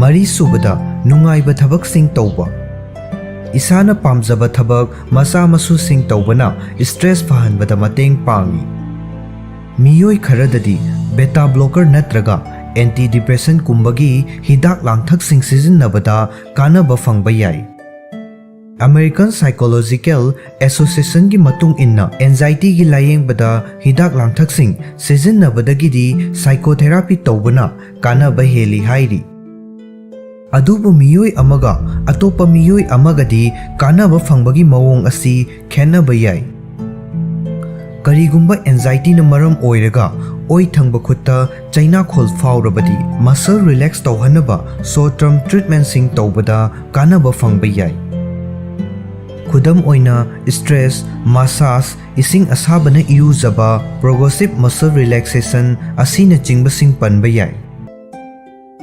Mari subada nungaiba thabak-sing tauba. Isana pamjaba thabak masa-masu-sing taubana stress fahanbada mateng pangi. Miyoi kharadadi beta blocker natraga antidepressant kumbagi hidak langthak-sing sijinnabada kanaba fangba yai. American Psychological Association ki matung inna anxiety ki layeng-bada hidak langthak-sing sijinnabadagidi psychotherapy taubana kanaba heli hairi. Adubu miyoi amaga atopa miyoi amagadi kanaba fangbagi mawong asi khenaba yai. Karigumba anxiety na maram oiraga oi thangba khutta chaina khol faurabadi muscle relax tauhanaba short term treatment sing taubada kanaba fangba yai. Khudam oina stress, massage, ising asabana iruzaba, progressive muscle relaxation asina chingba sing panba yai.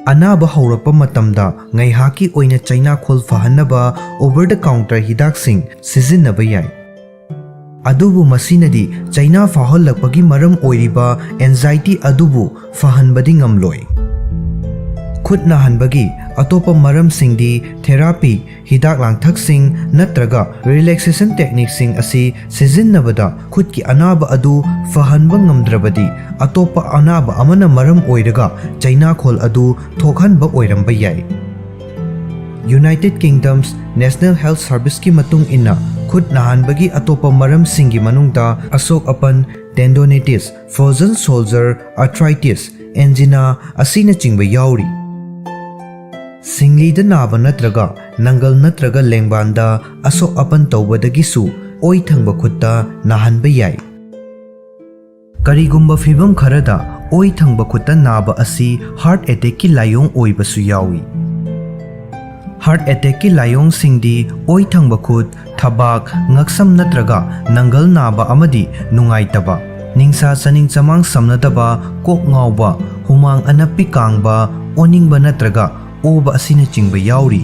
Anaba haurapa matamda ngaihaki oina chaina khol fahanaba over the counter hidak sing sijinnaba yai. Adubu masinadi chaina fahollakpagi maram oiriba anxiety adubu fahanbadi ngamloi. Khutna hanbagi atopa maram singdi therapy hidak langthak sing natraga relaxation technique sing asi sijinnabada khutki anaba adu fahanba ngamdrabadi atopa anaba amana maram oiraga chaina khol adu thokhanba oiramba yai. United Kingdom's National Health Service ki matung inna khut nahanbagi atopa maram singi manungta asok apan tendonitis, frozen shoulder, arthritis, angina asina chingba yauri. Singlida naba natraga nangal natraga lengbanda asok apan taubadagisu oi thangba khutta nahanba yai. Karigumba fibam kharada oi thangba khutta naba asi heart attack ki layong oibasu yawi. Heart attack ki layong singdi oi thangba khut thabak ngaksam natraga nangal naba amadi nungaitaba ningsa chaning chamang samnadaba kok ngauba humang anapi kangba oningba natraga oba asina chingba yauri.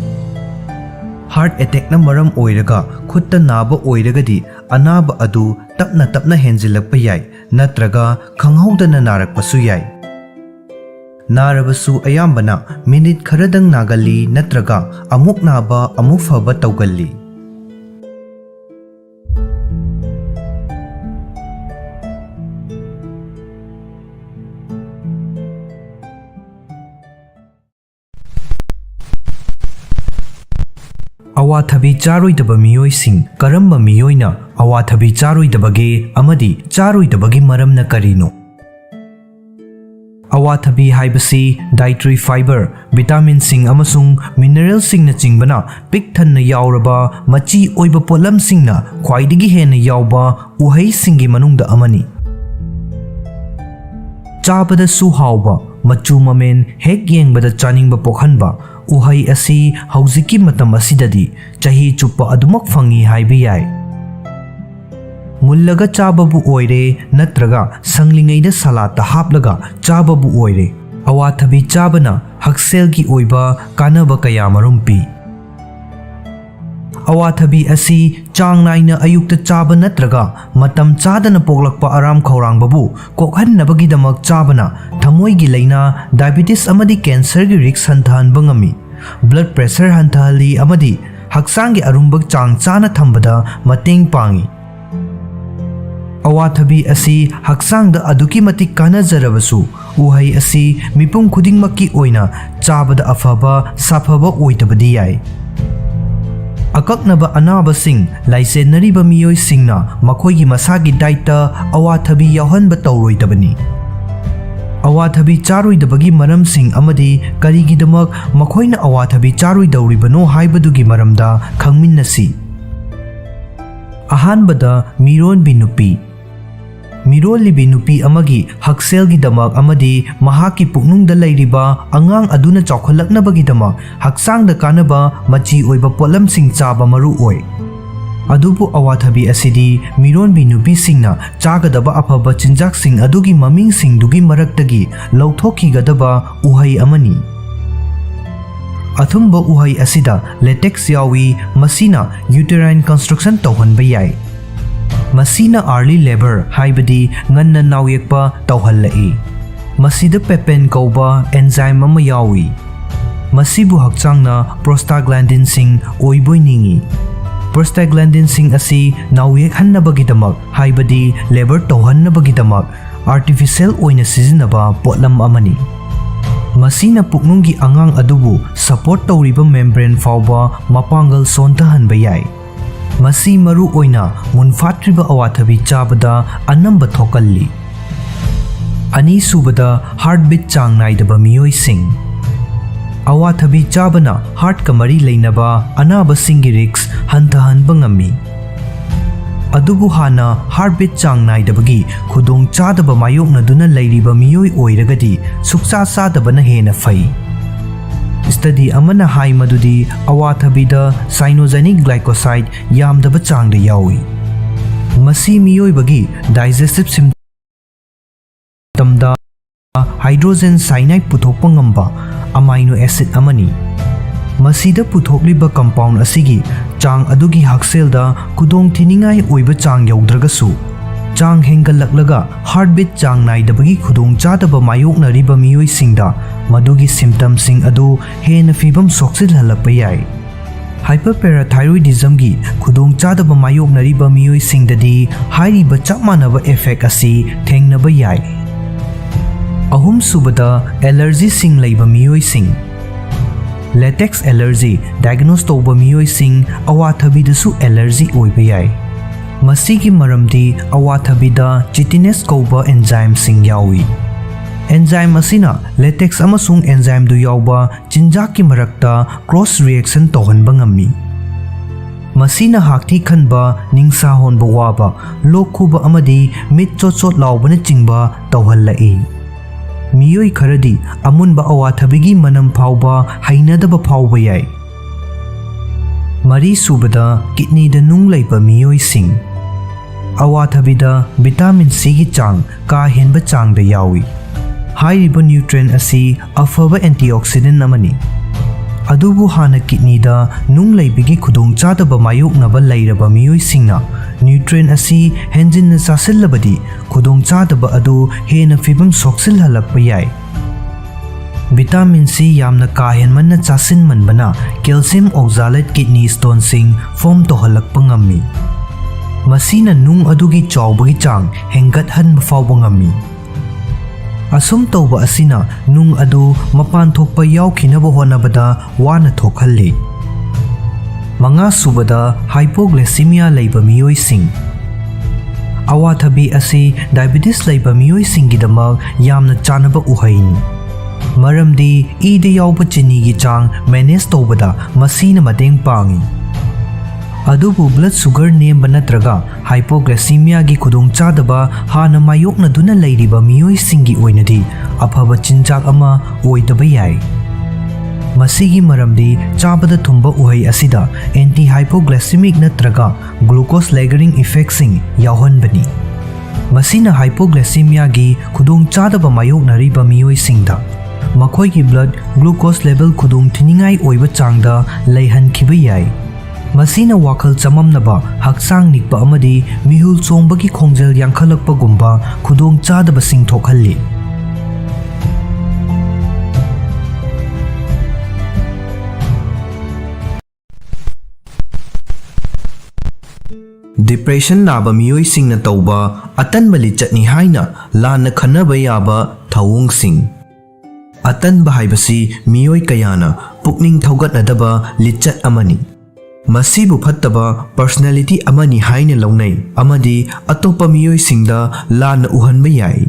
Heart attack na maram oiraga khutta naba oiragadi anaba adu tapna tapna henjilakpa yai natraga khanghaudana narakpasu yai. Narabasu ayambana minute kharadang nagali natraga amuk naba amuk faba taugalli. Awathabi charoidaba miyoising karamba miyoina awathabi charoidabage amadi charoidabagi maramna karino. Awathabi haibasi dietary fiber, vitamin sing amasung mineral sing na chingbana pik thanna yauraba machi oiba polam sing na khwaidigi hena yauba uhai singi manungda amani. Chabada su hauba machu mamen hek yengbada chaningba pokhanba uhai asi hauziki matam asidadi chahi chupa adumak fangi haibi yai. Mullaga chababu oire natraga sanglingaida salata haplaga chababu oire awathabi chabana haksel ki oiba kanaba kaya marumpi. Awathabi asi chang naina ayukta chaba natraga matam chadana poglakpa aram khaurangbabu kokhannabagidamak chabana thamoigi laina diabetes amadi cancer gi risk hanthanba ngami. Blood pressure hantahali amadi haksangi arumbak chang chana thambada mateng pangi. Awathabi asi haksangda aduki matik kanajarabasu uhai asi mipum khudingmakki oina chabada afaba safaba oitabadi yai. Akaknaba anaba sing laisenariba miyoi singna makhoigi masagi daita awathabi yauhanba tauroidabani. Awathabi charoidabagi maram sing amadi karigidamak makhoina awathabi charoidauribano haibadugi maramda khangminnasi. Ahanbada miron binupi mirolibi nupi amagi hakselgi damak amadi mahaki puknungda lairiba angang aduna chawkhalaknabagi damak haksangda kanaba machi oiba polam sing chaba maru oi. Adubu awathabi asidi mironbi nupi singna chagadaba afaba chinjak sing adugi maming sing dugi maraktagi lauthokhigadaba uhai amani. Athumba uhai asida latex yawi masina uterine construction tauhanba yai. Masina early labor haibadi nganna nawyekpa tauhallai. Masida pepen kauba enzyme ama yawi. masibu hakchangna prostaglandinsing oiboi ningi. Prostaglandinsing asi nauyek hannabagidamak haibadi labor tawhannabagidamak artificial oina sizinaba potlam amani. Masina puknunggi angang adubu support tawriba membrane fawba mapangal sontahanba yai. Masi maru oina munfatriba awathabi chabada anamba thokalli. Ani subada heartbeat chang naidaba miyoi sing. Awathabi chabana heart kamari leinaba anaba singi risks hantahanba ngami. Adubu hana heartbeat chang naidabagi khudong chadaba mayokna duna leiriba miyoi oiragadi suksa sadabana hena fai. Study amana hai madudi awathabida cyanogenic glycoside yamdaba changda yawi. Masi miyoi bagi digestive symptom da hydrogen cyanide puthokpa ngamba amino acid amani. Masida puthokliba compound asigi chang adugi haksel da kudong thiningai oiba chang yaudragasu chang hengalak heartbeat chang naidabagi khudong chadaba mayokna riba miyoi singda madugi symptom sing adu hena fibam soksil halakpa yai. Hyperparathyroidism gi khudong chadaba mayokna riba miyoi singdadi hairiba chapmanaba effect asi thengnaba yai. Ahum subada allergy sing leiba miyoi sing. Latex allergy diagnose tawba miyoi sing awathabidasu allergy oiba yai. Masigi maramdi awathabida chitinase kauba enzyme sing yawi. Enzyme asina latex amasung enzyme du yawba chinjaki marakta cross reaction tawhanba ngami. Masina hakthi khanba ningsa honba waba lokhuba amadi mit chot lawbana chingba tawhallai. Miyoi kharadi amunba awathabigi manam phawba hainadaba phawba yai. Mari subada kidney da nung leiba miyoi sing. Awathabida vitamin C gi chang ka henba chang da yawi. Hairiba nutrient asi afaba antioxidant amani. Adubu hana kidney da nung leibigi khudong chadaba mayoknaba leiraba miyoi singna nutrient asi henjinna chasillabadi khudong chadaba adu hena fibam soksil halakpa yai. Vitamin C yamna ka henmanna chasin manbana calcium oxalate kidney stone sing form to halakpa ngammi. Masina nung adugi chawbagi chang hengat han mafawba ngami. Asum tawba asina nung adu mapan thokpa yaukhinaba honabada wana thokhalli. Manga subada hypoglycemia leiba miyoi sing. Awathabi asi diabetes leiba miyoi singidamak yamna chanaba uhaini. Maramdi ida yawba chini gi chang manage tawbada masina mateng pangi. Adubu blood sugar nemba natraga hypoglycemia gi khudong chadaba hana mayokna duna leiriba miyoi singi oinadi afaba chinjak ama oidaba yai. Masigi maramdi chabada thumba uhai asida anti hypoglycemic natraga glucose lowering effect sing yawhanbani. Masina hypoglycemia gi khudong chadaba mayokna riba miyoi singda makhoi gi blood glucose level khudong thiningai oiba changda leihan khiba yai. Masina wakal chamamnaba hakchang nikpa amadi mihul chongbagi khongjel yankhalakpa gumba khudong chadaba sing thokhalli. Depression naba miyoi singna tawba atanba lichatni haina lana khanaba yaba thawung sing. Atanba haibasi miyoi kayana pukning thawgatnadaba lichat amani. Masibu fattaba personality amani haina launai amadi atopa miyoi singda lana uhanba yai.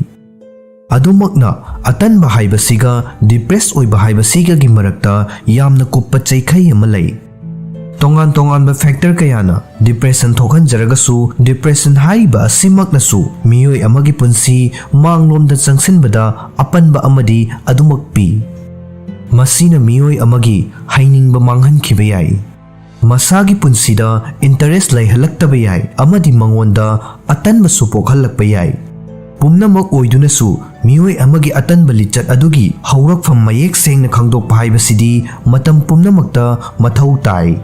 Adumakna atanba haibasiga depressed oiba haibasiga gi marakta yamna kuppa chaikhai ama lei. Tongan factor kayana depression thokan jaragasu depression haiba asimaknasu miyoi amagi punsi manglomda changsinbada apanba amadi adumakpi. Masina miyoi amagi hainingba manghankhiba yai. Masagi punsida interest laihalaktaба yai amadi mangonda atanba supokhalakpa yai. Pumnamak oidunasu miyoi amagi atanba lichat adugi haurakfam mayek sengna khangdokpa haibasidi matam pumnamakta mathau tai.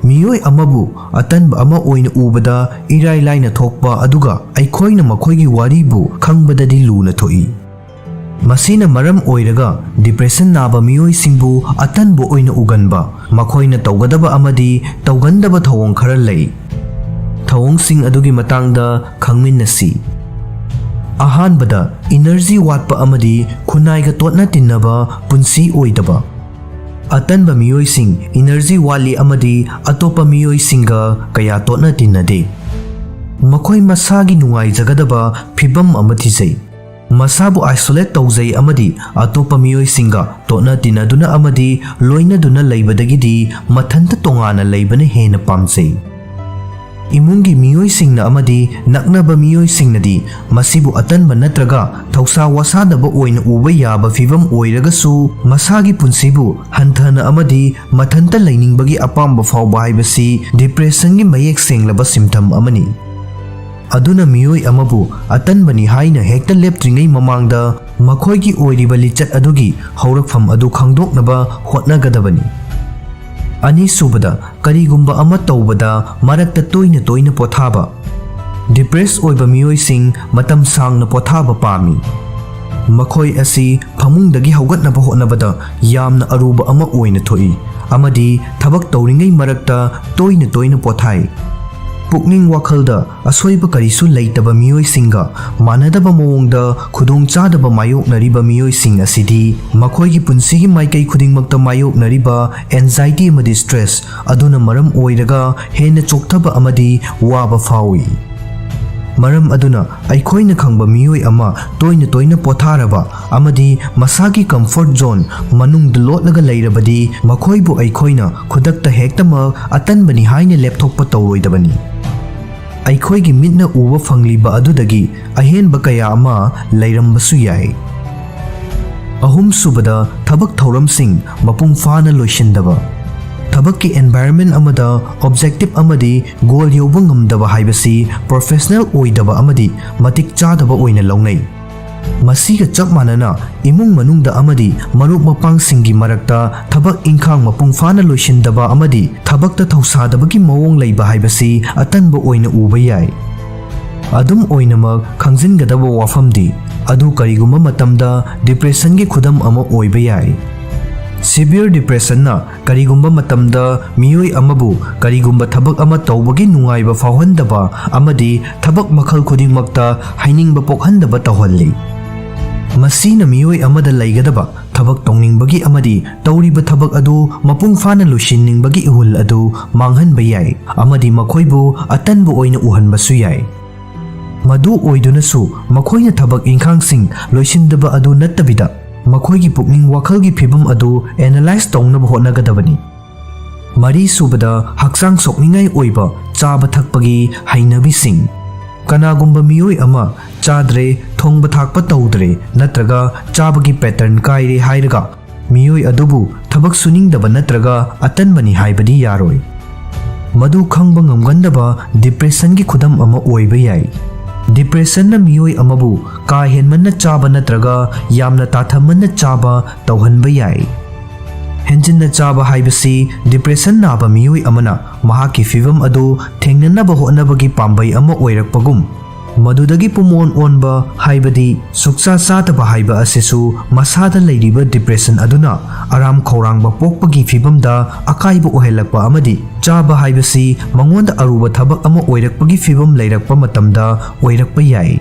Miyoi amabu atanba ama oina ubada irai laina thokpa aduga aikhoina makhoigi waribu khangbadadi luna thoi. ꯃꯁꯤꯅ ꯃꯔꯝ ꯑꯣꯏꯔꯒ depression ꯅꯥꯕ ꯃꯤꯑꯣꯏꯁꯤꯡꯕꯨ ꯑꯇꯟꯕ ꯑꯣꯏꯅ ꯎꯒꯟꯕ ꯃꯈꯣꯏꯅ ꯇꯧꯒꯗꯕ ꯑꯃꯗꯤ ꯇꯧꯒꯟꯗꯕ ꯊꯧꯑꯣꯡ ꯈꯔ ꯂꯩ꯫ ꯊꯧꯑꯣꯡꯁꯤꯡ ꯑꯗꯨꯒꯤ ꯃꯇꯥꯡꯗ ꯈꯪꯃꯤꯟꯅꯁꯤ꯫ ꯑꯍꯥꯟꯕꯗ, ꯏꯅꯔꯖꯤ ꯋꯥꯠꯄ ꯑꯃꯗꯤ ꯈꯨꯟꯅꯥꯏꯒ ꯇꯣꯠꯅ ꯇꯤꯟꯅꯕ ꯄꯨꯟꯁꯤ ꯑꯣꯏꯗꯕ꯫ ꯑꯇꯟꯕ ꯃꯤꯑꯣꯏꯁꯤꯡ ꯏꯅꯔꯖꯤ ꯋꯥꯠꯂꯤ ꯑꯃꯗꯤ ꯑꯇꯣꯞꯄ ꯃꯤꯑꯣꯏꯁꯤꯡꯒ ꯀꯌꯥ ꯇꯣꯠꯅ ꯇꯤꯟꯅꯗꯦ꯫ ꯃꯈꯣꯏ ꯃꯁꯥꯒꯤ ꯅꯨꯡꯉꯥꯏꯖꯒꯗꯕ ꯐꯤꯚꯝ ꯑꯃ ꯊꯤꯖꯩ, ꯃꯁꯥꯕꯨ ꯑꯥꯏꯁꯣꯂꯦꯠ ꯇꯧꯖꯩ ꯑꯃꯗꯤ ꯑꯇꯣꯞꯄ ꯃꯤꯑꯣꯏꯁꯤꯡꯒ ꯇꯣꯠꯅ ꯇꯤꯟꯅꯗꯨꯅ ꯑꯃꯗꯤ ꯂꯣꯏꯅꯗꯨꯅ ꯂꯩꯕꯗꯒꯤꯗꯤ ꯃꯊꯟꯇ ꯇꯣꯉꯥꯟꯅ ꯂꯩꯕꯅ ꯍꯦꯟꯅ ꯄꯥꯝꯖꯩ꯫ ꯏꯃꯨꯡꯒꯤ ꯃꯤꯑꯣꯏꯁꯤꯡꯅ ꯑꯃꯗꯤ ꯅꯛꯅꯕ ꯃꯤꯑꯣꯏꯁꯤꯡꯅꯗꯤ ꯃꯁꯤꯕꯨ ꯑꯇꯟꯕ ꯅꯠꯇ꯭ꯔꯒ ꯊꯧꯁꯥ ꯋꯥꯁꯥꯗꯕ ꯑꯣꯏꯅ ꯎꯕ ꯌꯥꯕ ꯐꯤꯚꯝ ꯑꯣꯏꯔꯒꯁꯨ ꯃꯁꯥꯒꯤ ꯄꯨꯟꯁꯤꯕꯨ ꯍꯟꯊꯅ ꯑꯃꯗꯤ ꯃꯊꯟꯇ ꯂꯩꯅꯤꯡꯕꯒꯤ ꯑꯄꯥꯝꯕ ꯐꯥꯎꯕ ꯍꯥꯏꯕꯁꯤ ꯗꯤꯄ꯭ꯔꯦꯁꯟꯒꯤ ꯃꯌꯦꯛ ꯁꯦꯡꯂꯕ ꯁꯤꯝꯇꯝ ꯑꯃꯅꯤ꯫ ꯑꯗꯨꯅ ꯃꯤꯑꯣꯏ ꯑꯃꯕꯨ ꯑꯇꯟꯕꯅꯤ ꯍꯥꯏꯅ ꯍꯦꯛꯇ ꯂꯦꯞꯇ꯭ꯔꯤꯉꯩ ꯃꯃꯥꯡꯗ ꯃꯈꯣꯏꯒꯤ ꯑꯣꯏꯔꯤꯕ ꯂꯤꯆꯠ ꯑꯗꯨꯒꯤ ꯍꯧꯔꯛꯐꯝ ꯑꯗꯨ ꯈꯪꯗꯣꯛꯅꯕ ꯍꯣꯠꯅꯒꯗꯕꯅꯤ꯫ ꯑꯅꯤꯁꯨꯕꯗ, ꯀꯔꯤꯒꯨꯝꯕ ꯑꯃ ꯇꯧꯕꯗ ꯃꯔꯛꯇ ꯇꯣꯏꯅ ꯇꯣꯏꯅ ꯄꯣꯊꯥꯕ꯫ ꯗꯤꯄ꯭ꯔꯦꯁ ꯑꯣꯏꯕ ꯃꯤꯑꯣꯏꯁꯤꯡ ꯃꯇꯝ ꯁꯥꯡꯅ ꯄꯣꯊꯥꯕ ꯄꯥꯝꯃꯤ꯫ ꯃꯈꯣꯏ ꯑꯁꯤ ꯐꯃꯨꯡꯗꯒꯤ ꯍꯧꯒꯠꯅꯕ ꯍꯣꯠꯅꯕꯗ ꯌꯥꯝꯅ ꯑꯔꯨꯕ ꯑꯃ ꯑꯣꯏꯅ ꯊꯣꯛꯏ ꯑꯃꯗꯤ ꯊꯕꯛ ꯇꯧꯔꯤꯉꯩ ꯃꯔꯛꯇ ꯇꯣꯏꯅ ꯇꯣꯏꯅ ꯄꯣꯊꯥꯏ꯫ ꯄꯨꯛꯅꯤꯡ ꯋꯥꯈꯜꯗ ꯑꯁꯣꯏꯕ ꯀꯔꯤꯁꯨ ꯂꯩꯇꯕ ꯃꯤꯑꯣꯏꯁꯤꯡꯒ ꯃꯥꯟꯅꯗꯕ ꯃꯑꯣꯡꯗ ꯈꯨꯗꯣꯡꯆꯥꯗꯕ ꯃꯥꯌꯣꯛꯅꯔꯤꯕ ꯃꯤꯑꯣꯏꯁꯤꯡ ꯑꯁꯤꯗꯤ ꯃꯈꯣꯏꯒꯤ ꯄꯨꯟꯁꯤꯒꯤ ꯃꯥꯏꯀꯩ ꯈꯨꯗꯤꯡꯃꯛꯇ ꯃꯥꯌꯣꯛꯅꯔꯤꯕ ꯑꯦꯟꯖꯥꯏꯇꯤ ꯑꯃꯗꯤ ꯁ꯭ꯇ꯭ꯔꯦꯁ ꯑꯗꯨꯅ ꯃꯔꯝ ꯑꯣꯏꯔꯒ ꯍꯦꯟꯅ ꯆꯣꯛꯊꯕ ꯑꯃꯗꯤ ꯋꯥꯕ ꯐꯥꯎꯏ꯫ ꯃꯔꯝ ꯑꯗꯨꯅ ꯑꯩꯈꯣꯏꯅ ꯈꯪꯕ ꯃꯤꯑꯣꯏ ꯑꯃ ꯇꯣꯏꯅ ꯇꯣꯏꯅ ꯄꯣꯊꯥꯔꯕ ꯑꯃꯗꯤ ꯃꯁꯥꯒꯤ ꯀꯝꯐꯣꯔꯠ ꯖꯣꯟ ꯃꯅꯨꯡꯗ ꯂꯣꯠꯂꯒ ꯂꯩꯔꯕꯗꯤ ꯃꯈꯣꯏꯕꯨ ꯑꯩꯈꯣꯏꯅ ꯈꯨꯗꯛꯇ ꯍꯦꯛꯇꯃꯛ ꯑꯇꯟꯕꯅꯤ ꯍꯥꯏꯅ ꯂꯦꯞꯊꯣꯛꯄ ꯇꯧꯔꯣꯏꯗꯕꯅꯤ꯫ ꯑꯩꯈꯣꯏꯒꯤ ꯃꯤꯠꯅ ꯎꯕ ꯐꯪꯂꯤꯕ ꯑꯗꯨꯗꯒꯤ ꯑꯍꯦꯟꯕ ꯀꯌꯥ ꯑꯃ ꯂꯩꯔꯝꯕꯁꯨ ꯌꯥꯏ꯫ ꯑꯍꯨꯝꯁꯨꯕꯗ, ꯊꯕꯛ ꯊꯧꯔꯝꯁꯤꯡ ꯃꯄꯨꯡ ꯐꯥꯅ ꯂꯣꯏꯁꯤꯟꯗꯕ꯫ ꯊꯕꯛꯀꯤ ꯑꯦꯟꯚꯥꯏꯔꯟꯃꯦꯟꯠ ꯑꯃꯗ ꯑꯣꯕꯖꯦꯛꯇꯤꯚ ꯑꯃꯗꯤ ꯒꯣꯜ ꯌꯧꯕ ꯉꯝꯗꯕ ꯍꯥꯏꯕꯁꯤ ꯄ꯭ꯔꯣꯐꯦꯁꯅꯦꯜ ꯑꯣꯏꯗꯕ ꯑꯃꯗꯤ ꯃꯇꯤꯛ ꯆꯥꯗꯕ ꯑꯣꯏꯅ ꯂꯧꯅꯩ꯫ ꯃꯁꯤꯒ ꯆꯞ ꯃꯥꯟꯅꯅ ꯏꯃꯨꯡ ꯃꯅꯨꯡꯗ ꯑꯃꯗꯤ ꯃꯔꯨꯞ ꯃꯄꯥꯡꯁꯤꯡꯒꯤ ꯃꯔꯛꯇ ꯊꯕꯛ ꯏꯪꯈꯥꯡ ꯃꯄꯨꯡ ꯐꯥꯅ ꯂꯣꯏꯁꯤꯟꯗꯕ ꯑꯃꯗꯤ ꯊꯕꯛꯇ ꯊꯧꯁꯥꯗꯕꯒꯤ ꯃꯑꯣꯡ ꯂꯩꯕ ꯍꯥꯏꯕꯁꯤ ꯑꯇꯟꯕ ꯑꯣꯏꯅ ꯎꯕ ꯌꯥꯏ꯫ ꯑꯗꯨꯝ ꯑꯣꯏꯅꯃꯛ ꯈꯪꯖꯤꯟꯒꯗꯕ ꯋꯥꯐꯝꯗꯤ ꯑꯗꯨ ꯀꯔꯤꯒꯨꯝꯕ ꯃꯇꯝꯗ ꯗꯤꯄ꯭ꯔꯦꯁꯟꯒꯤ ꯈꯨꯗꯝ ꯑꯃ ꯑꯣꯏꯕ ꯌꯥꯏ꯫ ꯁꯤꯚꯤꯌꯔ ꯗꯤꯄ꯭ꯔꯦꯁꯟꯅ ꯀꯔꯤꯒꯨꯝꯕ ꯃꯇꯝꯗ ꯃꯤꯑꯣꯏ ꯑꯃꯕꯨ ꯀꯔꯤꯒꯨꯝꯕ ꯊꯕꯛ ꯑꯃ ꯇꯧꯕꯒꯤ ꯅꯨꯡꯉꯥꯏꯕ ꯐꯥꯎꯍꯟꯗꯕ ꯑꯃꯗꯤ ꯊꯕꯛ ꯃꯈꯜ ꯈꯨꯗꯤꯡꯃꯛꯇ ꯍꯩꯅꯤꯡꯕ ꯄꯣꯛꯍꯟꯗꯕ ꯇꯧꯍꯜꯂꯤ꯫ ꯃꯁꯤꯅ ꯃꯤꯑꯣꯏ ꯑꯃꯗ ꯂꯩꯒꯗꯕ ꯊꯕꯛ ꯇꯧꯅꯤꯡꯕꯒꯤ ꯑꯃꯗꯤ ꯇꯧꯔꯤꯕ ꯊꯕꯛ ꯑꯗꯨ ꯃꯄꯨꯡ ꯐꯥꯅ ꯂꯣꯏꯁꯤꯟꯅꯤꯡꯕꯒꯤ ꯏꯍꯨꯜ ꯑꯗꯨ ꯃꯥꯡꯍꯟꯕ ꯌꯥꯏ ꯑꯃꯗꯤ ꯃꯈꯣꯏꯕꯨ ꯑꯇꯟꯕ ꯑꯣꯏꯅ ꯎꯍꯟꯕꯁꯨ ꯌꯥꯏ꯫ ꯃꯗꯨ ꯑꯣꯏꯗꯨꯅꯁꯨ ꯃꯈꯣꯏꯅ ꯊꯕꯛ ꯏꯪꯈꯥꯡꯁꯤꯡ ꯂꯣꯏꯁꯤꯟꯗꯕ ꯑꯗꯨ ꯅꯠꯇꯕꯤꯗ ꯃꯈꯣꯏꯒꯤ ꯄꯨꯛꯅꯤꯡ ꯋꯥꯈꯜꯒꯤ ꯐꯤꯚꯝ ꯑꯗꯨ ꯑꯦꯅꯥꯂꯥꯏꯖ ꯇꯧꯅꯕ ꯍꯣꯠꯅꯒꯗꯕꯅꯤ꯫ ꯃꯔꯤꯁꯨꯕꯗ, ꯍꯛꯆꯥꯡ ꯁꯣꯛꯅꯤꯡꯉꯥꯏ ꯑꯣꯏꯕ ꯆꯥꯕ ꯊꯛꯄꯒꯤ ꯍꯩꯅꯕꯤꯁꯤꯡ꯫ ꯀꯅꯥꯒꯨꯝꯕ ꯃꯤꯑꯣꯏ ꯑꯃ ꯆꯥꯗ꯭ꯔꯦ, ꯊꯣꯡꯕ ꯊꯥꯛꯄ ꯇꯧꯗ꯭ꯔꯦ ꯅꯠꯇ꯭ꯔꯒ ꯆꯥꯕꯒꯤ ꯄꯦꯇꯔꯟ ꯀꯥꯏꯔꯦ ꯍꯥꯏꯔꯒ ꯃꯤꯑꯣꯏ ꯑꯗꯨꯕꯨ ꯊꯕꯛ ꯁꯨꯅꯤꯡꯗꯕ ꯅꯠꯇ꯭ꯔꯒ ꯑꯇꯟꯕꯅꯤ ꯍꯥꯏꯕꯗꯤ ꯌꯥꯔꯣꯏ꯫ ꯃꯗꯨ ꯈꯪꯕ ꯉꯝꯒꯟꯗꯕ ꯗꯤꯄ꯭ꯔꯦꯁꯟꯒꯤ ꯈꯨꯗꯝ ꯑꯃ ꯑꯣꯏꯕ ꯌꯥꯏ꯫ ꯗꯤꯄ꯭ꯔꯦꯁꯟꯅ ꯃꯤꯑꯣꯏ ꯑꯃꯕꯨ ꯀꯥ ꯍꯦꯟꯃꯟꯅ ꯆꯥꯕ ꯅꯠꯇ꯭ꯔꯒ ꯌꯥꯝꯅ ꯇꯥꯊꯃꯟꯅ ꯆꯥꯕ ꯇꯧꯍꯟꯕ ꯌꯥꯏ꯫ ꯍꯦꯟꯖꯤꯟꯅ ꯆꯥꯕ ꯍꯥꯏꯕꯁꯤ ꯗꯤꯄ꯭ꯔꯦꯁꯟ ꯅꯥꯕ ꯃꯤꯑꯣꯏ ꯑꯃꯅ ꯃꯍꯥꯛꯀꯤ ꯐꯤꯚꯝ ꯑꯗꯨ ꯊꯦꯡꯅꯅꯕ ꯍꯣꯠꯅꯕꯒꯤ ꯄꯥꯝꯕꯩ ꯑꯃ ꯑꯣꯏꯔꯛꯄꯒꯨꯝ, ꯃꯗꯨꯗꯒꯤ ꯄꯨꯝꯑꯣꯟ ꯑꯣꯟꯕ ꯍꯥꯏꯕꯗꯤ ꯁꯨꯛꯆꯥ ꯆꯥꯗꯕ ꯍꯥꯏꯕ ꯑꯁꯤꯁꯨ ꯃꯁꯥꯗ ꯂꯩꯔꯤꯕ ꯗꯤꯄ꯭ꯔꯦꯁꯟ ꯑꯗꯨꯅ ꯑꯔꯥꯝ ꯈꯧꯔꯥꯡꯕ ꯄꯣꯛꯄꯒꯤ ꯐꯤꯚꯝꯗ ꯑꯀꯥꯏꯕ ꯑꯣꯏꯍꯜꯂꯛꯄ ꯑꯃꯗꯤ ꯆꯥꯕ ꯍꯥꯏꯕꯁꯤ ꯃꯉꯣꯟꯗ ꯑꯔꯨꯕ ꯊꯕꯛ ꯑꯃ ꯑꯣꯏꯔꯛꯄꯒꯤ ꯐꯤꯚꯝ ꯂꯩꯔꯛꯄ ꯃꯇꯝꯗ ꯑꯣꯏꯔꯛꯄ ꯌꯥꯏ꯫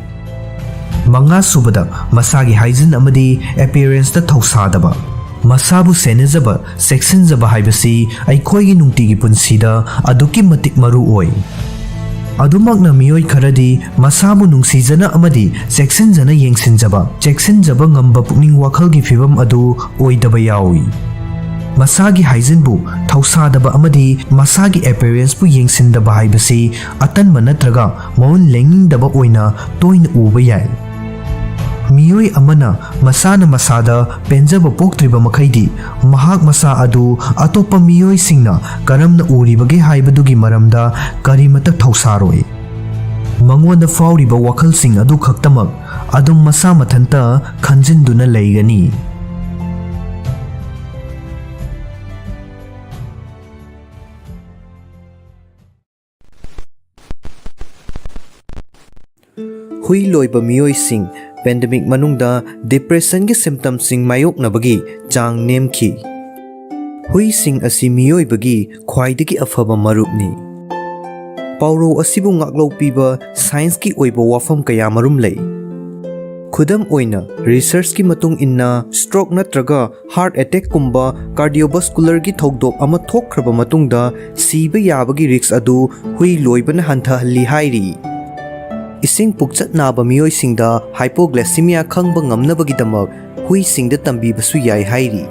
ꯃꯉꯥꯁꯨꯕꯗ, ꯃꯁꯥꯒꯤ ꯍꯥꯏꯖꯤꯟ ꯑꯃꯗꯤ ꯑꯦꯄꯤꯌꯔꯦꯟꯁꯇ ꯊꯧꯁꯥꯗꯕ꯫ ꯃꯁꯥꯕꯨ ꯁꯦꯟꯅꯖꯕ, ꯆꯦꯛꯁꯤꯟꯖꯕ ꯍꯥꯏꯕꯁꯤ ꯑꯩꯈꯣꯏꯒꯤ ꯅꯨꯡꯇꯤꯒꯤ ꯄꯨꯟꯁꯤꯗ ꯑꯗꯨꯛꯀꯤ ꯃꯇꯤꯛ ꯃꯔꯨ ꯑꯣꯏ꯫ ꯑꯗꯨꯃꯛꯅ ꯃꯤꯑꯣꯏ ꯈꯔꯗꯤ ꯃꯁꯥꯕꯨ ꯅꯨꯡꯁꯤꯖꯅ ꯑꯃꯗꯤ ꯆꯦꯛꯁꯤꯟꯖꯅ ꯆꯦꯛꯁꯤꯟꯖꯕ ꯉꯝꯕ ꯄꯨꯛꯅꯤꯡ ꯋꯥꯈꯜꯒꯤ ꯐꯤꯚꯝ ꯑꯗꯨ ꯑꯣꯏꯗꯕ ꯌꯥꯎꯏ꯫ ꯃꯁꯥꯒꯤ ꯍꯥꯏꯖꯤꯟꯕꯨ ꯊꯧꯁꯥꯗꯕ ꯑꯃꯗꯤ ꯃꯁꯥꯒꯤ ꯑꯦꯄꯤꯌꯔꯦꯟꯁꯄꯨ ꯌꯦꯡꯁꯤꯟꯗꯕ ꯍꯥꯏꯕꯁꯤ ꯑꯇꯟꯕ ꯅꯠꯇ꯭ꯔꯒ ꯃꯑꯣꯡ ꯂꯦꯡꯅꯤꯡꯗꯕ ꯑꯣꯏꯅ ꯇꯣꯏꯅ ꯎꯕ ꯌꯥꯏ꯫ ꯃꯤꯑꯣꯏ ꯑꯃꯅ ꯃꯁꯥꯅ ꯃꯁꯥꯗ ꯄꯦꯟꯖꯕ ꯄꯣꯛꯇ꯭ꯔꯤꯕ ꯃꯈꯩꯗꯤ ꯃꯍꯥꯛ ꯃꯁꯥ ꯑꯗꯨ ꯑꯇꯣꯞꯄ ꯃꯤꯑꯣꯏꯁꯤꯡꯅ ꯀꯔꯝꯅ ꯎꯔꯤꯕꯒꯦ ꯍꯥꯏꯕꯗꯨꯒꯤ ꯃꯔꯝꯗ ꯀꯔꯤꯃꯠꯇ ꯊꯧꯁꯥꯔꯣꯏ꯫ ꯃꯉꯣꯟꯗ ꯐꯥꯎꯔꯤꯕ ꯋꯥꯈꯜꯁꯤꯡ ꯑꯗꯨ ꯈꯛꯇꯃꯛ ꯑꯗꯨꯝ ꯃꯁꯥ ꯃꯊꯟꯇ ꯈꯟꯖꯤꯟꯗꯨꯅ ꯂꯩꯒꯅꯤ꯫ ꯍꯨꯏ ꯂꯣꯏꯕ ꯃꯤꯑꯣꯏꯁꯤꯡ pandemic manungda depression gi symptoms sing mayoknabagi chang nemki. Hui sing asi miyoibagi khwaidagi afaba marupni. Pauro asibu ngaklo piba science ki oiba wafam kaya marum lay. Khudam oina research ki matung inna stroke natraga heart attack kumba cardiovascular gi thokdok ama thokhraba matungda siba yabagi risks adu hui loibana hanthahalli hairi. Ising pukchat naba miyoi singda hypoglycemia khangba ngamnabagidamak hui singda tambibasu yai hairi.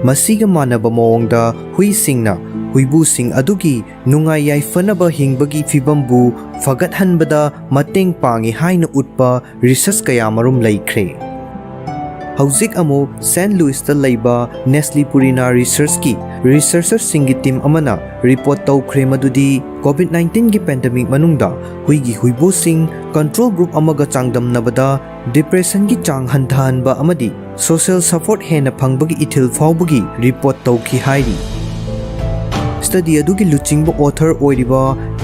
Masiga manaba mawongda hui singna huibu sing adugi nungai yaifanaba hingbagi fibambu fagathanbada mateng pangi haina utpa research kaya marum laikre. Hauzik amo St. Louis ta laiba Nestle Purina research ki researcher singi team amana report tawkhre madudi COVID-19 gi pandemic manungda huigi huibu sing control group amaga changdamnabada depression gi chang hanthanba amadi social support hena phangbagi ithil fawbagi report tawki hairi. Study adugi luchingba author oiriba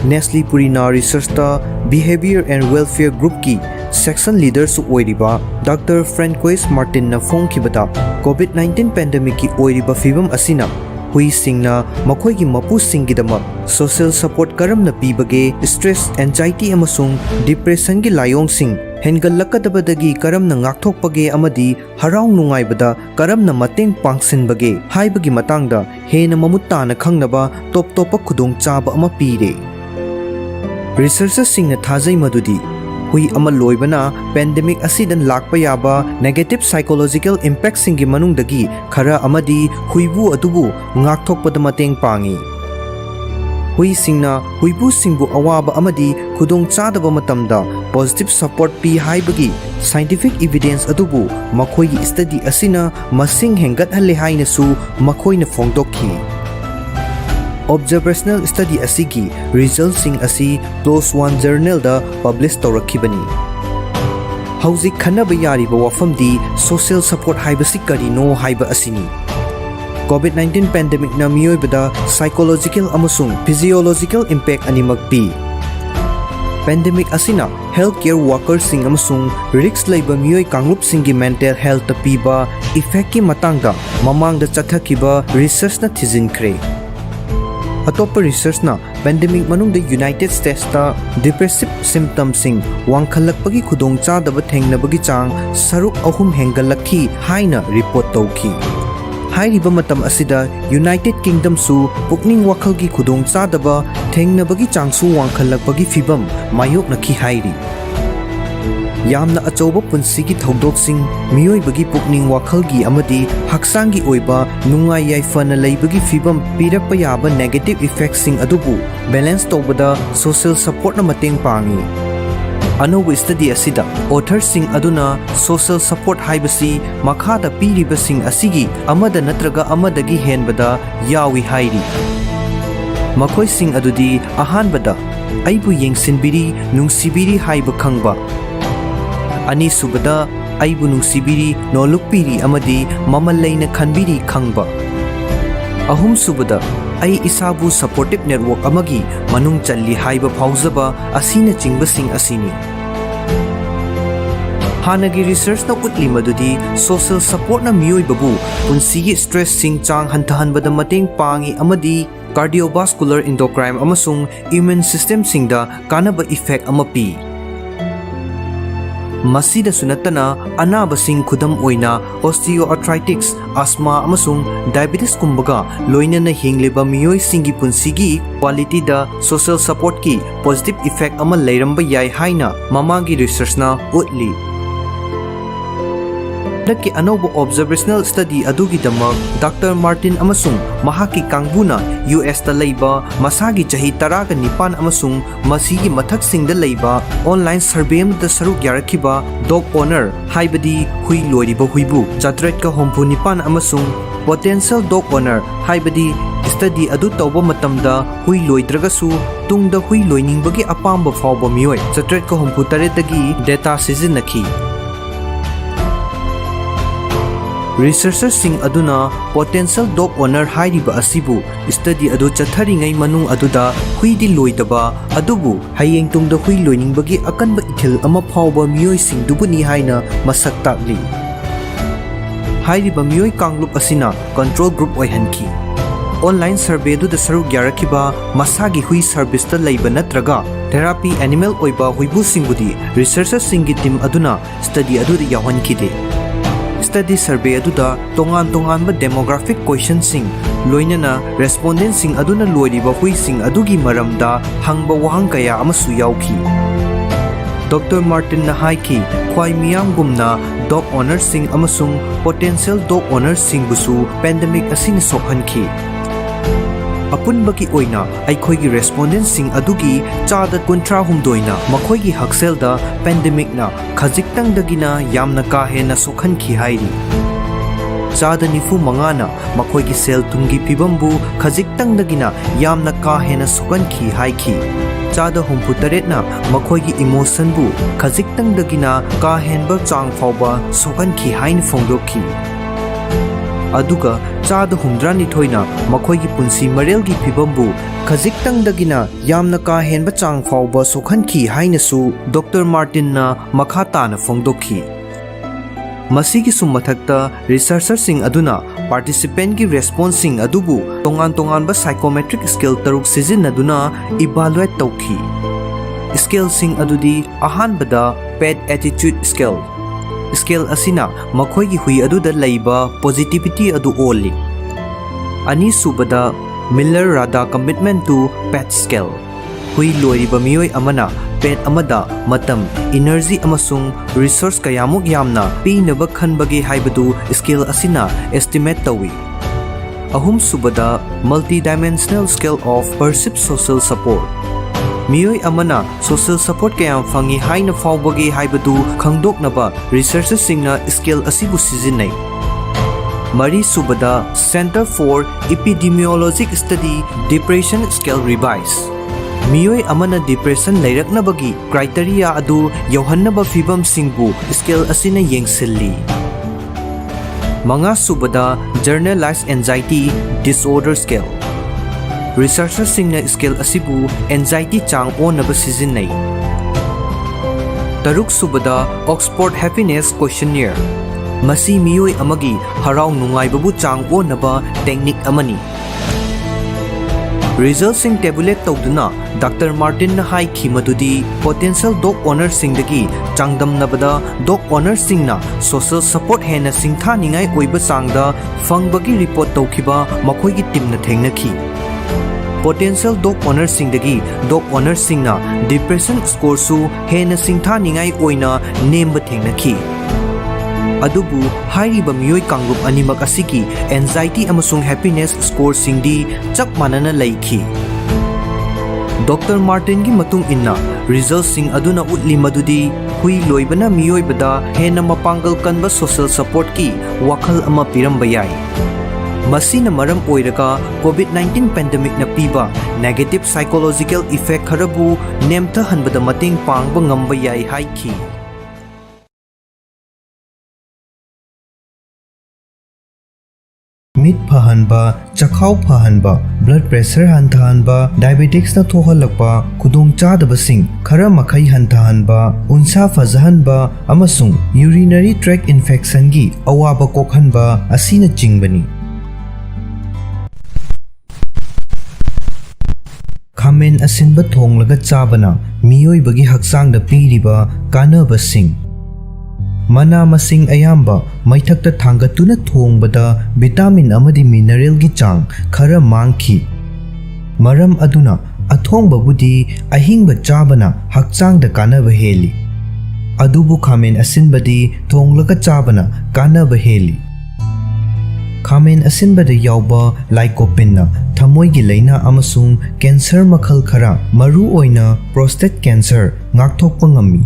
Nestle Purina research ta behavior and welfare group ki section leader su oiriba Dr. Francois Martin na phongkhibada COVID-19 pandemic ki oiriba fibam asina hui singna makhoi gi mapu singidama social support karam na pibage stress anxiety amasung depression gi layong sing hengalakadabadagi karam na ngakthokpage amadi harau nungaibada karam na mateng pangsinbage haibagi matangda hena mamutta na khangnaba top topa khudong chaba ama pire. Researchers singna thajai madudi hui ama loibana pandemic asidan lakpa yaba negative psychological impact singi manungdagi khara amadi huibu adubu ngakthokpada mateng pangi. Hui singna huibu singbu awaba amadi khudong chadaba matamda positive support pi haibagi scientific evidence adubu makhoigi study asina masing hengathalle haina su makhoina phongdokhi. Observational study asigi results sing asi PLOS ONE journal da publish tawrakhibani. Hauzik khanaba yariba wafamdi social support haibasi karino haiba asini. COVID-19 pandemic na miyoibada psychological amasung physiological impact animak pi. Pandemic asina healthcare workers sing amasung risks laiba miyoi kangrup singi mental health ta piba effect ki matangda mamangda chathakiba research na thijinkre. Atopa research na pandemic manungda United States ta depressive symptoms sing wangkhalakpagi khudong chadaba thengnabagi chang saruk ahum hengalakhi haina report tawki. Hairiba matam asida United Kingdom su pukning wakhalgi khudong chadaba thengnabagi changsu wangkhalakpagi fibam mayoknakhi hairi. Yamna achauba punsigi thogdoksing miyoibagi pukning wakhalgi amadi haksangi oiba nungai yaifana laibagi fibam pirakpa yaba negative effects sing adubu balance tawbada social support na mateng pangi. Anoba study asida author sing aduna social support haibasi makhada piriba sing asigi amada natraga amadagi henbada yawi hairi. Makhoi sing adudi ahanbada aibu yengsinbiri nungsibiri haiba khangba. Ani subada aibu nungsibiri nolukpiri amadi mamallaina khanbiri khangba. Ahum subada ai isabu supportive network amagi manung challi haiba phauzaba asina chingbasing asini. Hanagi research na utli madudi social support na miyoibabu punsigi stress sing chang hantahanbada mateng pangi amadi cardiovascular endocrine amasung immune system singda kanaba effect amapi. Masida sunatana anaba sing khudam oina osteoarthritis, asthma amasung diabetes kumbaga loina na hingleba miyoi singi punsigi quality da social support ki positive effect ama leiramba yai haina mamagi research na utli. Daki anoba observational study adugi damak Dr. Martin amasung mahaki kangbuna US ta leiba masagi chahi 19 amasung masigi mathak singda leiba online survey da saruk yarakhiba dog owner haibadi hui loiriba huibu chatret ka hompu nipan amasung potential dog owner haibadi study adu tawba matamda hui loidragasu tungda hui loiningbagi apamba fawba miyoi chatret ka hompu taretagi data sizinakhi. Researchersing aduna potential dog owner hairiba asibu study adu chatharingai manung aduda hui di loidaba adubu hayeng tungda hui loiningbagi akanba ithil ama phawba miyoi sing dubuni haina masak takli. Hairiba miyoi kanglup asina control group oihanki. Online survey du da saruk yarakiba masagi hui service ta leiba natraga therapy animal oiba huibu singbudi researchers singi team aduna study adu da yawankide. Study survey adu da tongan ba demographic question sing loinana respondent sing aduna loiriba hui sing adugi maramda hangba wahang kaya amasu yauki. Dr. Martin na haiki khwai miyam gumna dog owners sing amasung potential dog owners sing busu pandemic asina sokhanki. Apunbagi oina aikhoigi respondent sing adugi chada kontra humdoina makhoigi hakselda pandemic na khajiktang dagina yamna ka hena sokhanki hairi. Chada nifu mangana makhoigi sel tungi pibambu khajiktang dagina yamna ka hena sokhanki haiki. Chada humpu taretna makhoigi emotion bu khajiktang dagina ka henba chang phawba sokhanki hain phongdoki. Aduga chada humdrani thoina makhoigi punsi marelgi pibambu khajiktang dagina yamna ka henba chang phawba sokhanki hainasu Dr. Martin na makhata na phongdokhi. Masigi sumathakta researcher sing aduna participant gi response sing adubu tongan ba psychometric scale taruk sizinaduna evaluate tawki. Scale sing adudi ahanbada pet attitude scale. Scale asina makhoigi hui aduda leiba positivity adu oli. Ani subada Miller Rada commitment to pet scale. Hui loiriba miyoi amana pet amada matam energy amasung resource kayamuk yamna pinaba khanbagi haibadu scale asina estimate tawi. Ahum subada multi-dimensional scale of perceived social support. Miyoi amana social support kayam fangi haina phawbagi haibadu khangdoknaba researchers singna scale asibu sizinai. Mari subada Center for Epidemiologic Study Depression Scale Revise. Miyoi amana depression leiraknabagi criteria adu yauhannaba fibam singbu scale asina yengsilli. Manga subada Generalized Anxiety Disorder Scale. Researchers singna scale asibu anxiety chang onaba sizinai. Taruk subada Oxford Happiness Questionnaire. Masi miyoi amagi harau nungaibabu chang onaba technique amani. Results sing tabulate tawduna Dr. Martin na haiki madudi potential dog owners singdagi changdamnabada dog owners singna social support hena singtha ningai oiba changda fangbagi report tawkiba makhoigi teamna thengnaki. Potential dog owners singdagi dog owners singna depression score su hena singtha ningai oina nemba thengnaki. Adubu hairiba miyoi kangrup animak asiki anxiety amasung happiness score singdi chap manana laiki. Dr. Martin gi matung inna results sing aduna utli madudi hui loibana miyoi bada hena mapangal kanba social support ki wakhal ama piramba yai. Masina maram oiraga COVID-19 pandemic na piba negative psychological effect kharabu nemtha hanbada mating pangba ngamba yai haiki. Meat pahanba, chakhau pahanba, blood pressure hantahanba, diabetics na thohalakpa, kudong chadabasing, khara makai hantahanba, unsa fazahanba, amasung urinary tract infection gi awaba kokhanba asina chingbani. Khamen asinba thonglaga chabana miyoibagi hakchangda piriba kanabasing. Mana masing ayamba maithakta thangatuna thongbada vitamin amadi mineral gi chang khara mangki. Maram aduna athongba budi ahingba chabana hakchangda kanaba heli. Adubu khamen asinbadi thonglaga chabana kanaba heli. Khamen asinbada yauba lycopene thamoigi laina amasung cancer makhal khara maru oina prostate cancer ngakthokpa ngami.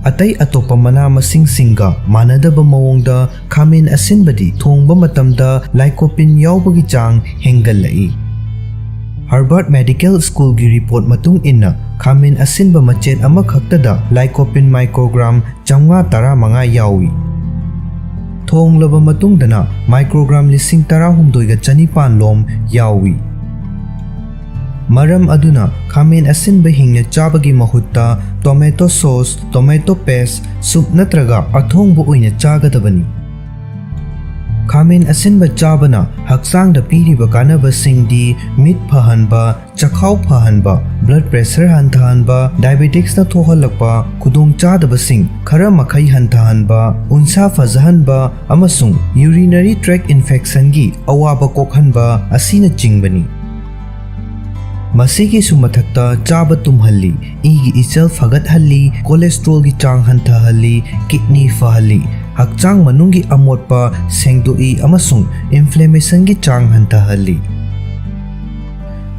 Atay atopa mana masing singa manadaba mawongda khamen asinbadi thongba matamda lycopene yaubagi chang hengalai. Harvard Medical School gi report matung inna khamen asinba machet ama khaktada lycopene microgram 515 yawi. थोंगलबा मतुंगदना microgram 16,600 लोम यावी। मरम अदुना खामेन असिनबा हिंगना चाबगी महुत्ता tomato sauce, tomato paste, soup नत्रगा अथोंगबा ओइना चागदबनी। खामेन असिनबा चाबना हक्चांगदा पीरिबा कानबसिंगदी मिट फहनबा, चखाव फहनबा, ब्लड प्रेशर हंथहनबा, डायबिटिक्स न थोहलकपा, खुदोंग चादबसिंग खरा मखै हंथहनबा, उनसा फजहनबा अमसुंग यूरिनरी ट्रैक इन्फेक्शनगी अवाबा कोखनबा असिना चिंगबनी। मसीगी सुमथक्ता चाब तुम्हल्ली, इगी इचल फगतहल्ली, कोलेस्ट्रोल की चांग हंथहल्ली, किडनी फहल्ली, हक्चांग मनुंगी अमोटपा सेंगदोई अमसुंग इन्फ्लेमेशन की चांग हंथहल्ली।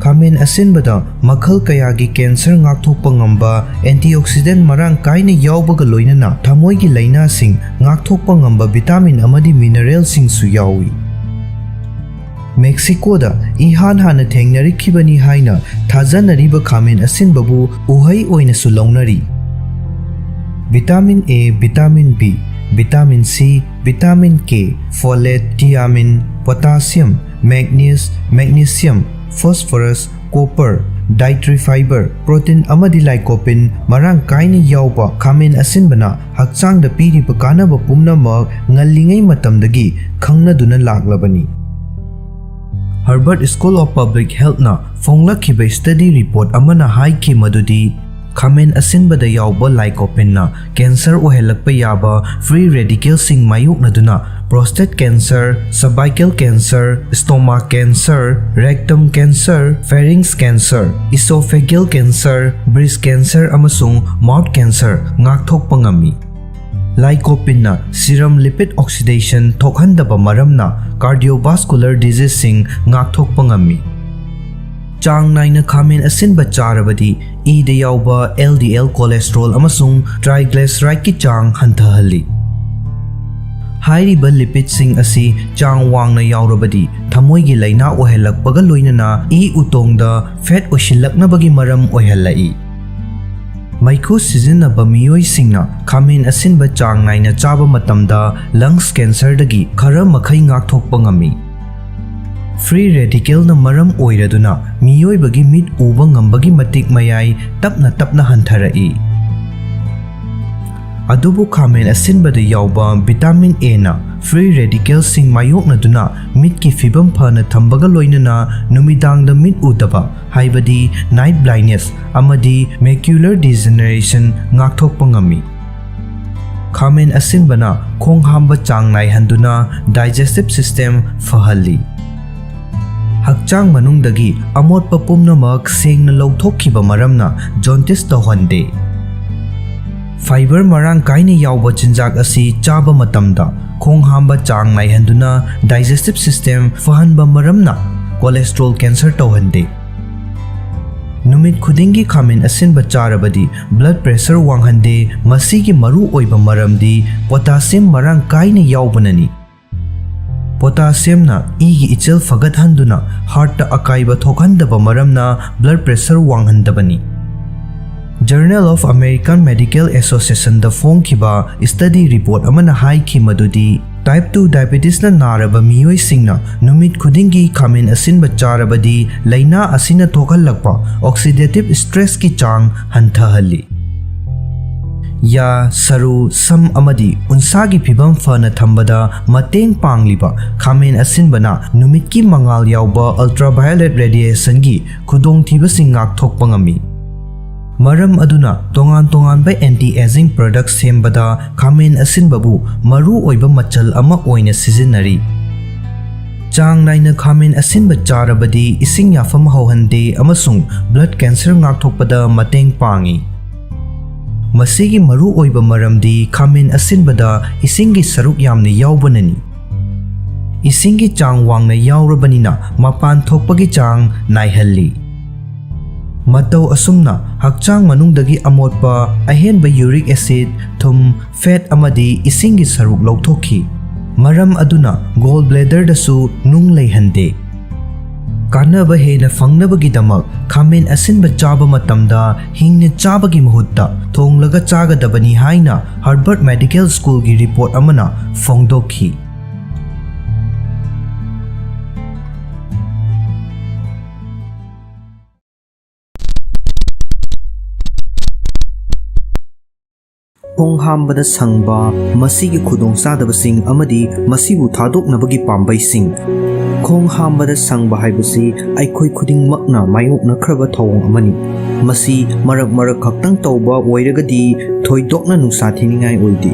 खामेन असिनबदा मखल कयागी कैंसर ngakthokpa ngamba, एंटीऑक्सीडेंट मरांग कायने यावबगा लोइनना थमोइगी लाइनासिंग ngakthokpa ngamba विटामिन अमदी मिनरल सिंगसु यावी। मेक्सिकोदा इहान हाना थेंगनरिखिबनी हाइना थाजनरिबा खामेन असिनबबु उहै ओइनसु लौनरी। Vitamin A, vitamin B, vitamin C, vitamin K, folate, thiamine, potassium, magnesium, phosphorus, copper, dietary fibre, protein अमदी लाइकोपिन मरांग कायने यावबा खामेन असिनबना हक्चांगदा पीरिबा कानबा पुमनमक ngalingay matamdagi khangnaduna laklabani। Harvard school of public health ना फोंगलखिबा स्टडी रिपोर्ट अमना हाइखि मदुदी खामेन असिनबदा यावबा लाइकोपिन ना कैंसर ओहेलकपा याबा फ्री रेडिकल सिंग मायुकनदुना prostate cancer, cervical cancer, stomach cancer, rectum cancer, pharynx cancer, oesophageal cancer, breast cancer अमसुंग mouth cancer ngakthokpa ngami। Lycopene ना सीरम लिपिड ऑक्सीडेशन थोकहनदबा मरमना कार्डियोवास्कुलर डिजीज सिंग ngakthokpa ngami। चांग नाइना खामेन असिनबा चारबदी ईदा यावबा LDL कोलेस्ट्रॉल अमसुंग ट्राइग्लिसराइड की चांग हंथहल्ली। हाइरिबा लिपिड सिंग असी चांग वांगना यावरबदी थमोइगी लाइना ओहेलकपगा लोइनना ई उतोंगदा फैट ओशिलकनबगी मरम ओहेल्लाई। मैखु सिजिनबा मियोइसिंगना खामेन असिनबा चांग नाइना चाबा मतमदा लंग्स कैंसरदगी खरा मखै ngakthokpa ngami। फ्री रेडिकल न मरम ओइरदुना मियोइबगी मिट उबा ngambagi matik mayai tapna tapna hanthara'i। अदुबु खामेन असिनबदा यावबा विटामिन ए ना फ्री रेडिकल सिंग मायोकनदुना मिट की फिबम फना थंबगा लोइनना नुमिदांगदा मिट उदबा हाइबदी नाइट ब्लाइंडनेस अमदी मैक्युलर डिजेनरेशन ngakthokpa ngami। खामेन असिनबना खोंग हांबा चांग नाइहंदुना डाइजेस्टिव सिस्टम फहल्ली। हक्चांग मनुंगदगी अमोटपा पुमनमक सेंगना लौथोखिबा मरमना जॉन्टिस तौहंदे। फाइबर मरांग कायने यावबा चिंजाक असी चाबा मतमदा खोंग हांबा चांग नाइहंदुना डाइजेस्टिव सिस्टम फहनबा मरमना कोलेस्ट्रॉल कैंसर तौहंदे। नुमित खुदिंगी खामेन असिनबा चारबदी ब्लड प्रेशर वांगहंदे मसीगी मरु ओइबा मरमदी पोटासियम मरांग कायने यावबननी। पोटासियम ना इगी इचल फगतहंदुना हार्ट अकाइबा थोकहंदबा मरमना ब्लड प्रेशर वांगहंदबनी। Journal of American medical association द फोंखिबा स्टडी रिपोर्ट अमना हाइखि मदुदी टाइप 2 डायबिटीज ना नारबा मियोइसिंगना नुमित खुदिंगी खामेन असिनबा चारबदी लाइना असिना थोकहलकपा ऑक्सीडेटिव स्ट्रेस की चांग हंथहल्ली। या सरू सम अमदी उनसागी फिबम फना थंबदा मतेंग पांगलिबा खामेन असिनबना नुमित की मंगाल यावबा अल्ट्रावायलेट रेडिएशन की खुदोंथिबसिंग ngakthokpa ngami। मरम अदुना तोंगान तोंगानबा एंटी एजिंग प्रोडक्ट सेमबदा खामेन असिनबबु मरु ओइबा मचल अमा ओइना सिजिनरी। चांग नाइना खामेन असिनबा चारबदी इसिंग याफम हौहंदे अमसुंग ब्लड कैंसर ngakthokpada मतेंग पांगी। मसीगी मरु ओइबा मरमदी खामेन असिनबदा इसिंगी सरुक यामने यावबननी। इसिंगी चांग वांगना यावरबनिना मपान थोकपगी चांग नाइहल्ली। मतौ असुमना हक्चांग मनुंगदगी अमोटपा अहेनबा यूरिक एसिड, थुम, फैट अमदी इसिंगी सरुक लौथोखी। मरम अदुना गोल ब्लैडर दसु नुंग लैहंदे। कानब हेना फंगनबगिदमक खामेन असिनब चाब मतमदा हिंगने चाबगी मुहुत्ता थोंगलगा चागदबनी हाइना हार्वर्ड मेडिकल स्कूल की रिपोर्ट अमना फोंगदोखी। खोंग हांबदा संगबा मसीगी खुदोंचादबसिंग अमदी मसीबु थादोकनबगी पांबैसिंग। खोंग हांबदा संगबा हाइबसी आइखोय खुदिंगमकना मायोकनख्रबा थौंग अमनी। मसी मरक मरक खक्तंग तौबा ओइरगदी थोइदोकना नुसाथिनिंगाय ओइदि।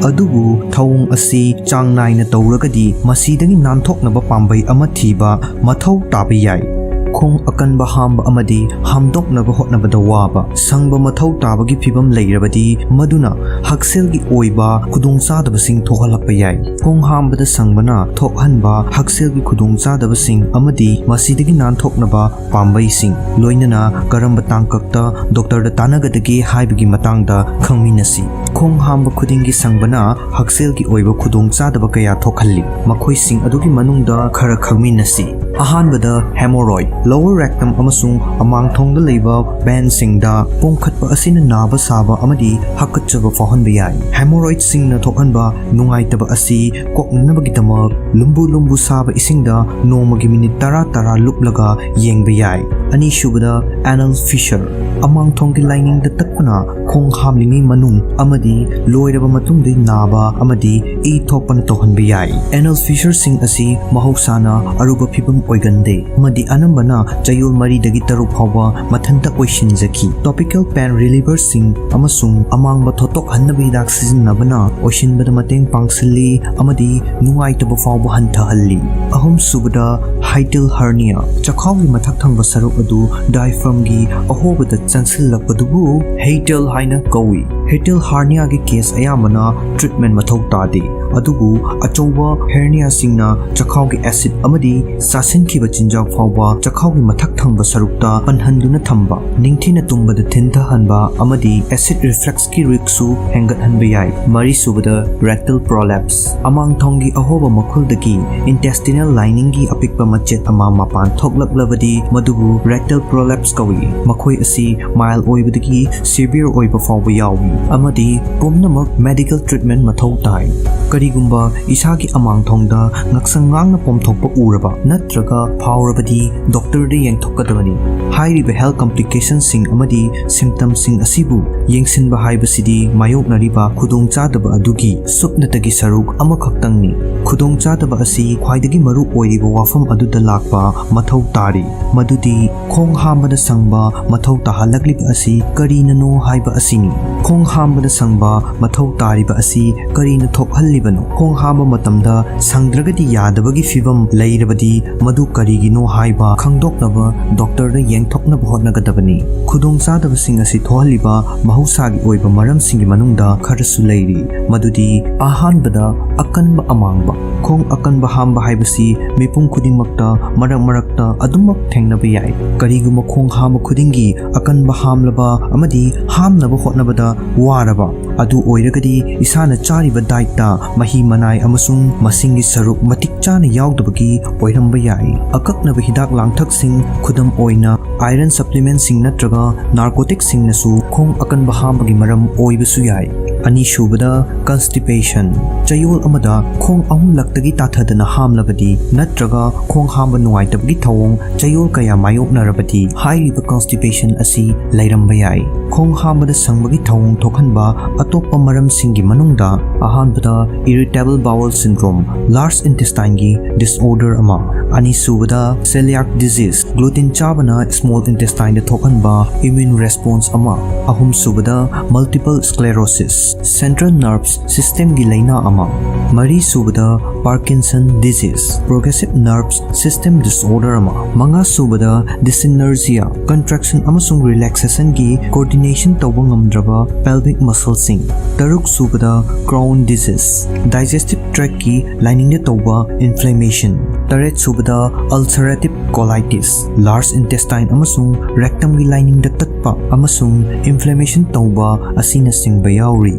अदुबु थौंग असी चांग नाइना तौरगदी मसीदगी नानथोकनबा पांबै अमा थीबा मथौ ताबा याय। खोंग अकनबा हांब अमदी हामदोकनबा होटनबदा वाबा संगबा मथौ ताबगी फिबम लैरबदी मदुना हक्सेलगी ओइबा खुदोंचादबसिंग थोहलकपा याय। खोंग हांबदा संगबना थोहनबा हक्सेलगी खुदोंचादबसिंग अमदी मसीदगी नानथोकनबा पांबैसिंग लोइनना करंबा तांककता डॉक्टरदा तानगदगे हाइबगी मतांगदा खंगमिनसी। खोंग हांब खुदिंगी संगबना हक्सेलगी ओइबा खुदोंचादबा कया थोखल्ली मखोइसिंग अदुगी मनुंगदा खरा खंगमिनसी। अहानबदा हेमोरॉइड लोअर रेक्टम अमसुंग अमांगथोंगदा लैबा बेनसिंगदा पोंखतपा असिना नाबा साबा अमदी हक्कचबा फाहनबा याय। हेमोरॉइड सिंगना थोहनबा नुंगाइतबा असी कोकनबगिदमक लुंबु लुंबु साबा इसिंगदा नोमगी मिनिट 10 लुपलगा येंगबा याय। अनिसुबदा एनल फिशर अमांगथोंगी लाइनिंगदा तकपना खोंग हामलिंगी मनुंग अमदी लोइरबा मतुंगदि नाबा अमदी ई थोपना तोहनबा याय। एनल फिशर सिंग असी महौसाना अरुबा फिबम ओइगंदे अमदी अनंबना चयोल मरीदगी 3 फावबा मथंता ओइसिनजकी। टॉपिकल पेन रिलीवर सिंग अमसुंग अमांगबा थोतोक हन्नबा हिदाक सिजनबना ओइसिनबदा मतेंग पांगसिल्ली अमदी नुंगाइतबा फावबा हंथहल्ली। अहुम सुबदा हाइटल हर्निया चखावगी मथक थंगबा सरुक अदु डायफ्रामगी अहोबदा चंसिल्लकपदुबु हेटल हाइना कौई। हेटल हर्निया के केस अयामना ट्रीटमेंट मथौ तादे अदुबु अचौबा हेर्निया सिंगना चखावगी एसिड अमदी सासिनखिबा चिंजाक फावबा चखावगी मथक थंगबा सरुकता पनहंदुना थंबा निंगथिना तुंबदा थिनथहनबा अमदी एसिड रिफ्लक्स की रिक्सु हेंगतहनबा याय। मरी सुबदा रेक्टल प्रोलैप्स अमांगथोंगी अहोबा मखुलदगी इंटेस्टिनल लाइनिंगी अपिकपा मचेत अमा मपान थोकलकलबदी मदुबु रेक्टल प्रोलैप्स कवी। मखोय असी माइल ओइबदगी सिवियर ओइबा फावबा यावी अमदी पुमनमक मेडिकल ट्रीटमेंट मथौ ताय। करिगुंबा इसागी अमांगथोंगदा ngaksangang pomthokpa uraba natraga phawrabadi doctor de yengthokadabani। हाइरिबा हेल्थ कॉम्प्लिकेशन सिंग अमदी सिम्पटम्स सिंग असिबु येंगसिनबा हाइबसिदी मायोकनरिबा खुदोंचादबा अदुगी सुपनतगी सरुक अमखक्तंगनी। खुदोंचादबा असि ख्वाइदगी मरु ओइरिबा वाफम अदुदा लाकपा मथौ तारी मदुदी खोंग हामबदा संगबा मथौ ताहलकलिबा असि करिननो हाइबा असिनी। खोंग हामबदा संगबा मथौ तारिबा असि करिन थोकहल्लिबनो। खोंग हामबा मतमदा संद्रगदी यादबगी फिवम लैरबदी मदु करिगिनो हाइबा खंगदोकनबा डॉक्टर दा येंगथोकनबा होटनगदबनी। खुदोंचादबसिंग असि थोहलिबा महौसागी ओइबा मरमसिंगी मनुंगदा खरसु लैरी मदुदी अहानबदा अकनबा अमांगबा। खोंग अकनबा हामबा हाइबसी मिपुम खुदिंगमक्ता मरक मरकता अदुमक थेंगनबा याय। करिगुम खोंग हाम खुदिंगी अकनबा हामलबा अमदी हामनबा होटनबदा वारबा अदु ओइरगदी इसाना चारिबा डाइटता मही मनाय अमसुंग मसिंगी सरुक मतिक चाना यावदबगी ओइरंबा याय। अककनबा हिदाक लांगथकसिंग खुदम ओइना आयरन सप्लीमेंट सिंग नत्रगा नार्कोटिक सिंग नसु खोंग अकनबा हामबगी मरम ओइबसु याय। अनिसुबदा कंस्टिपेशन चयोल अमदा खोंग अहुमलक्तगी ताथदना हामलबदी नत्रगा खोंग हामबा नुवाइतबगी थवोंग चयोल कया मायोकनरबदी हाइरिबा कंस्टिपेशन असि लैरंबा याय। खोंग हामबदा संगबगी थवोंग थोखनबा अतोप्पा मरमसिंगी मनुंगदा अहानबदा irritable bowel syndrome large intestine की डिसऑर्डर अमा। अनिसुबदा सेलियाक डिजीज ग्लूटेन चाबना स्मॉल इंटेस्टाइन थोखनबा इम्यून रेस्पॉन्स अमा। अहुम सुबदा multiple sclerosis central nerves system की लैना अमा। मरी सुबदा Parkinson disease progressive nerves system disorder अमा। मंगा सुबदा डिसिनर्जिया कंट्रैक्शन अमसुंग रिलैक्सेशन की कोऑर्डिनेशन तौबा ngamdraba pelvic muscle sing। तरुक सुबदा क्राउन डिजीज डाइजेस्टिव ट्रैक्ट की लाइनिंग दे तौबा इन्फ्लेमेशन। तरेट सुबदा अल्सरेटिव कोलाइटिस लार्ज इंटेस्टाइन अमसुंग रेक्टम की लाइनिंग दे तत्पा अमसुंग इन्फ्लेमेशन तौबा असिना सिंगबा याउरी।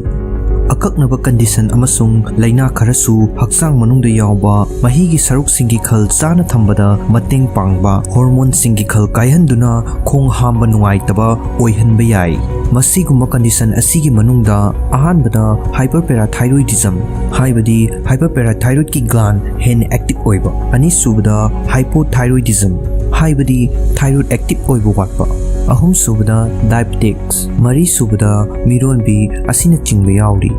akaknaba condition amasung laina kharasu hakchang manungda yawba mahigi saruksingi khal chana thambada mateng pangba hormone singi khal kaihanduna khong hamba nungaitaba oihanba yai masigumba condition asigi manungda ahanbada hyperparathyroidism haibadi hyperparathyroid ki gland hen active oiba ani subada hypothyroidism haibadi thyroid active oiba watpa ahum subada diabetics mari subada mironbi asina chingba yauri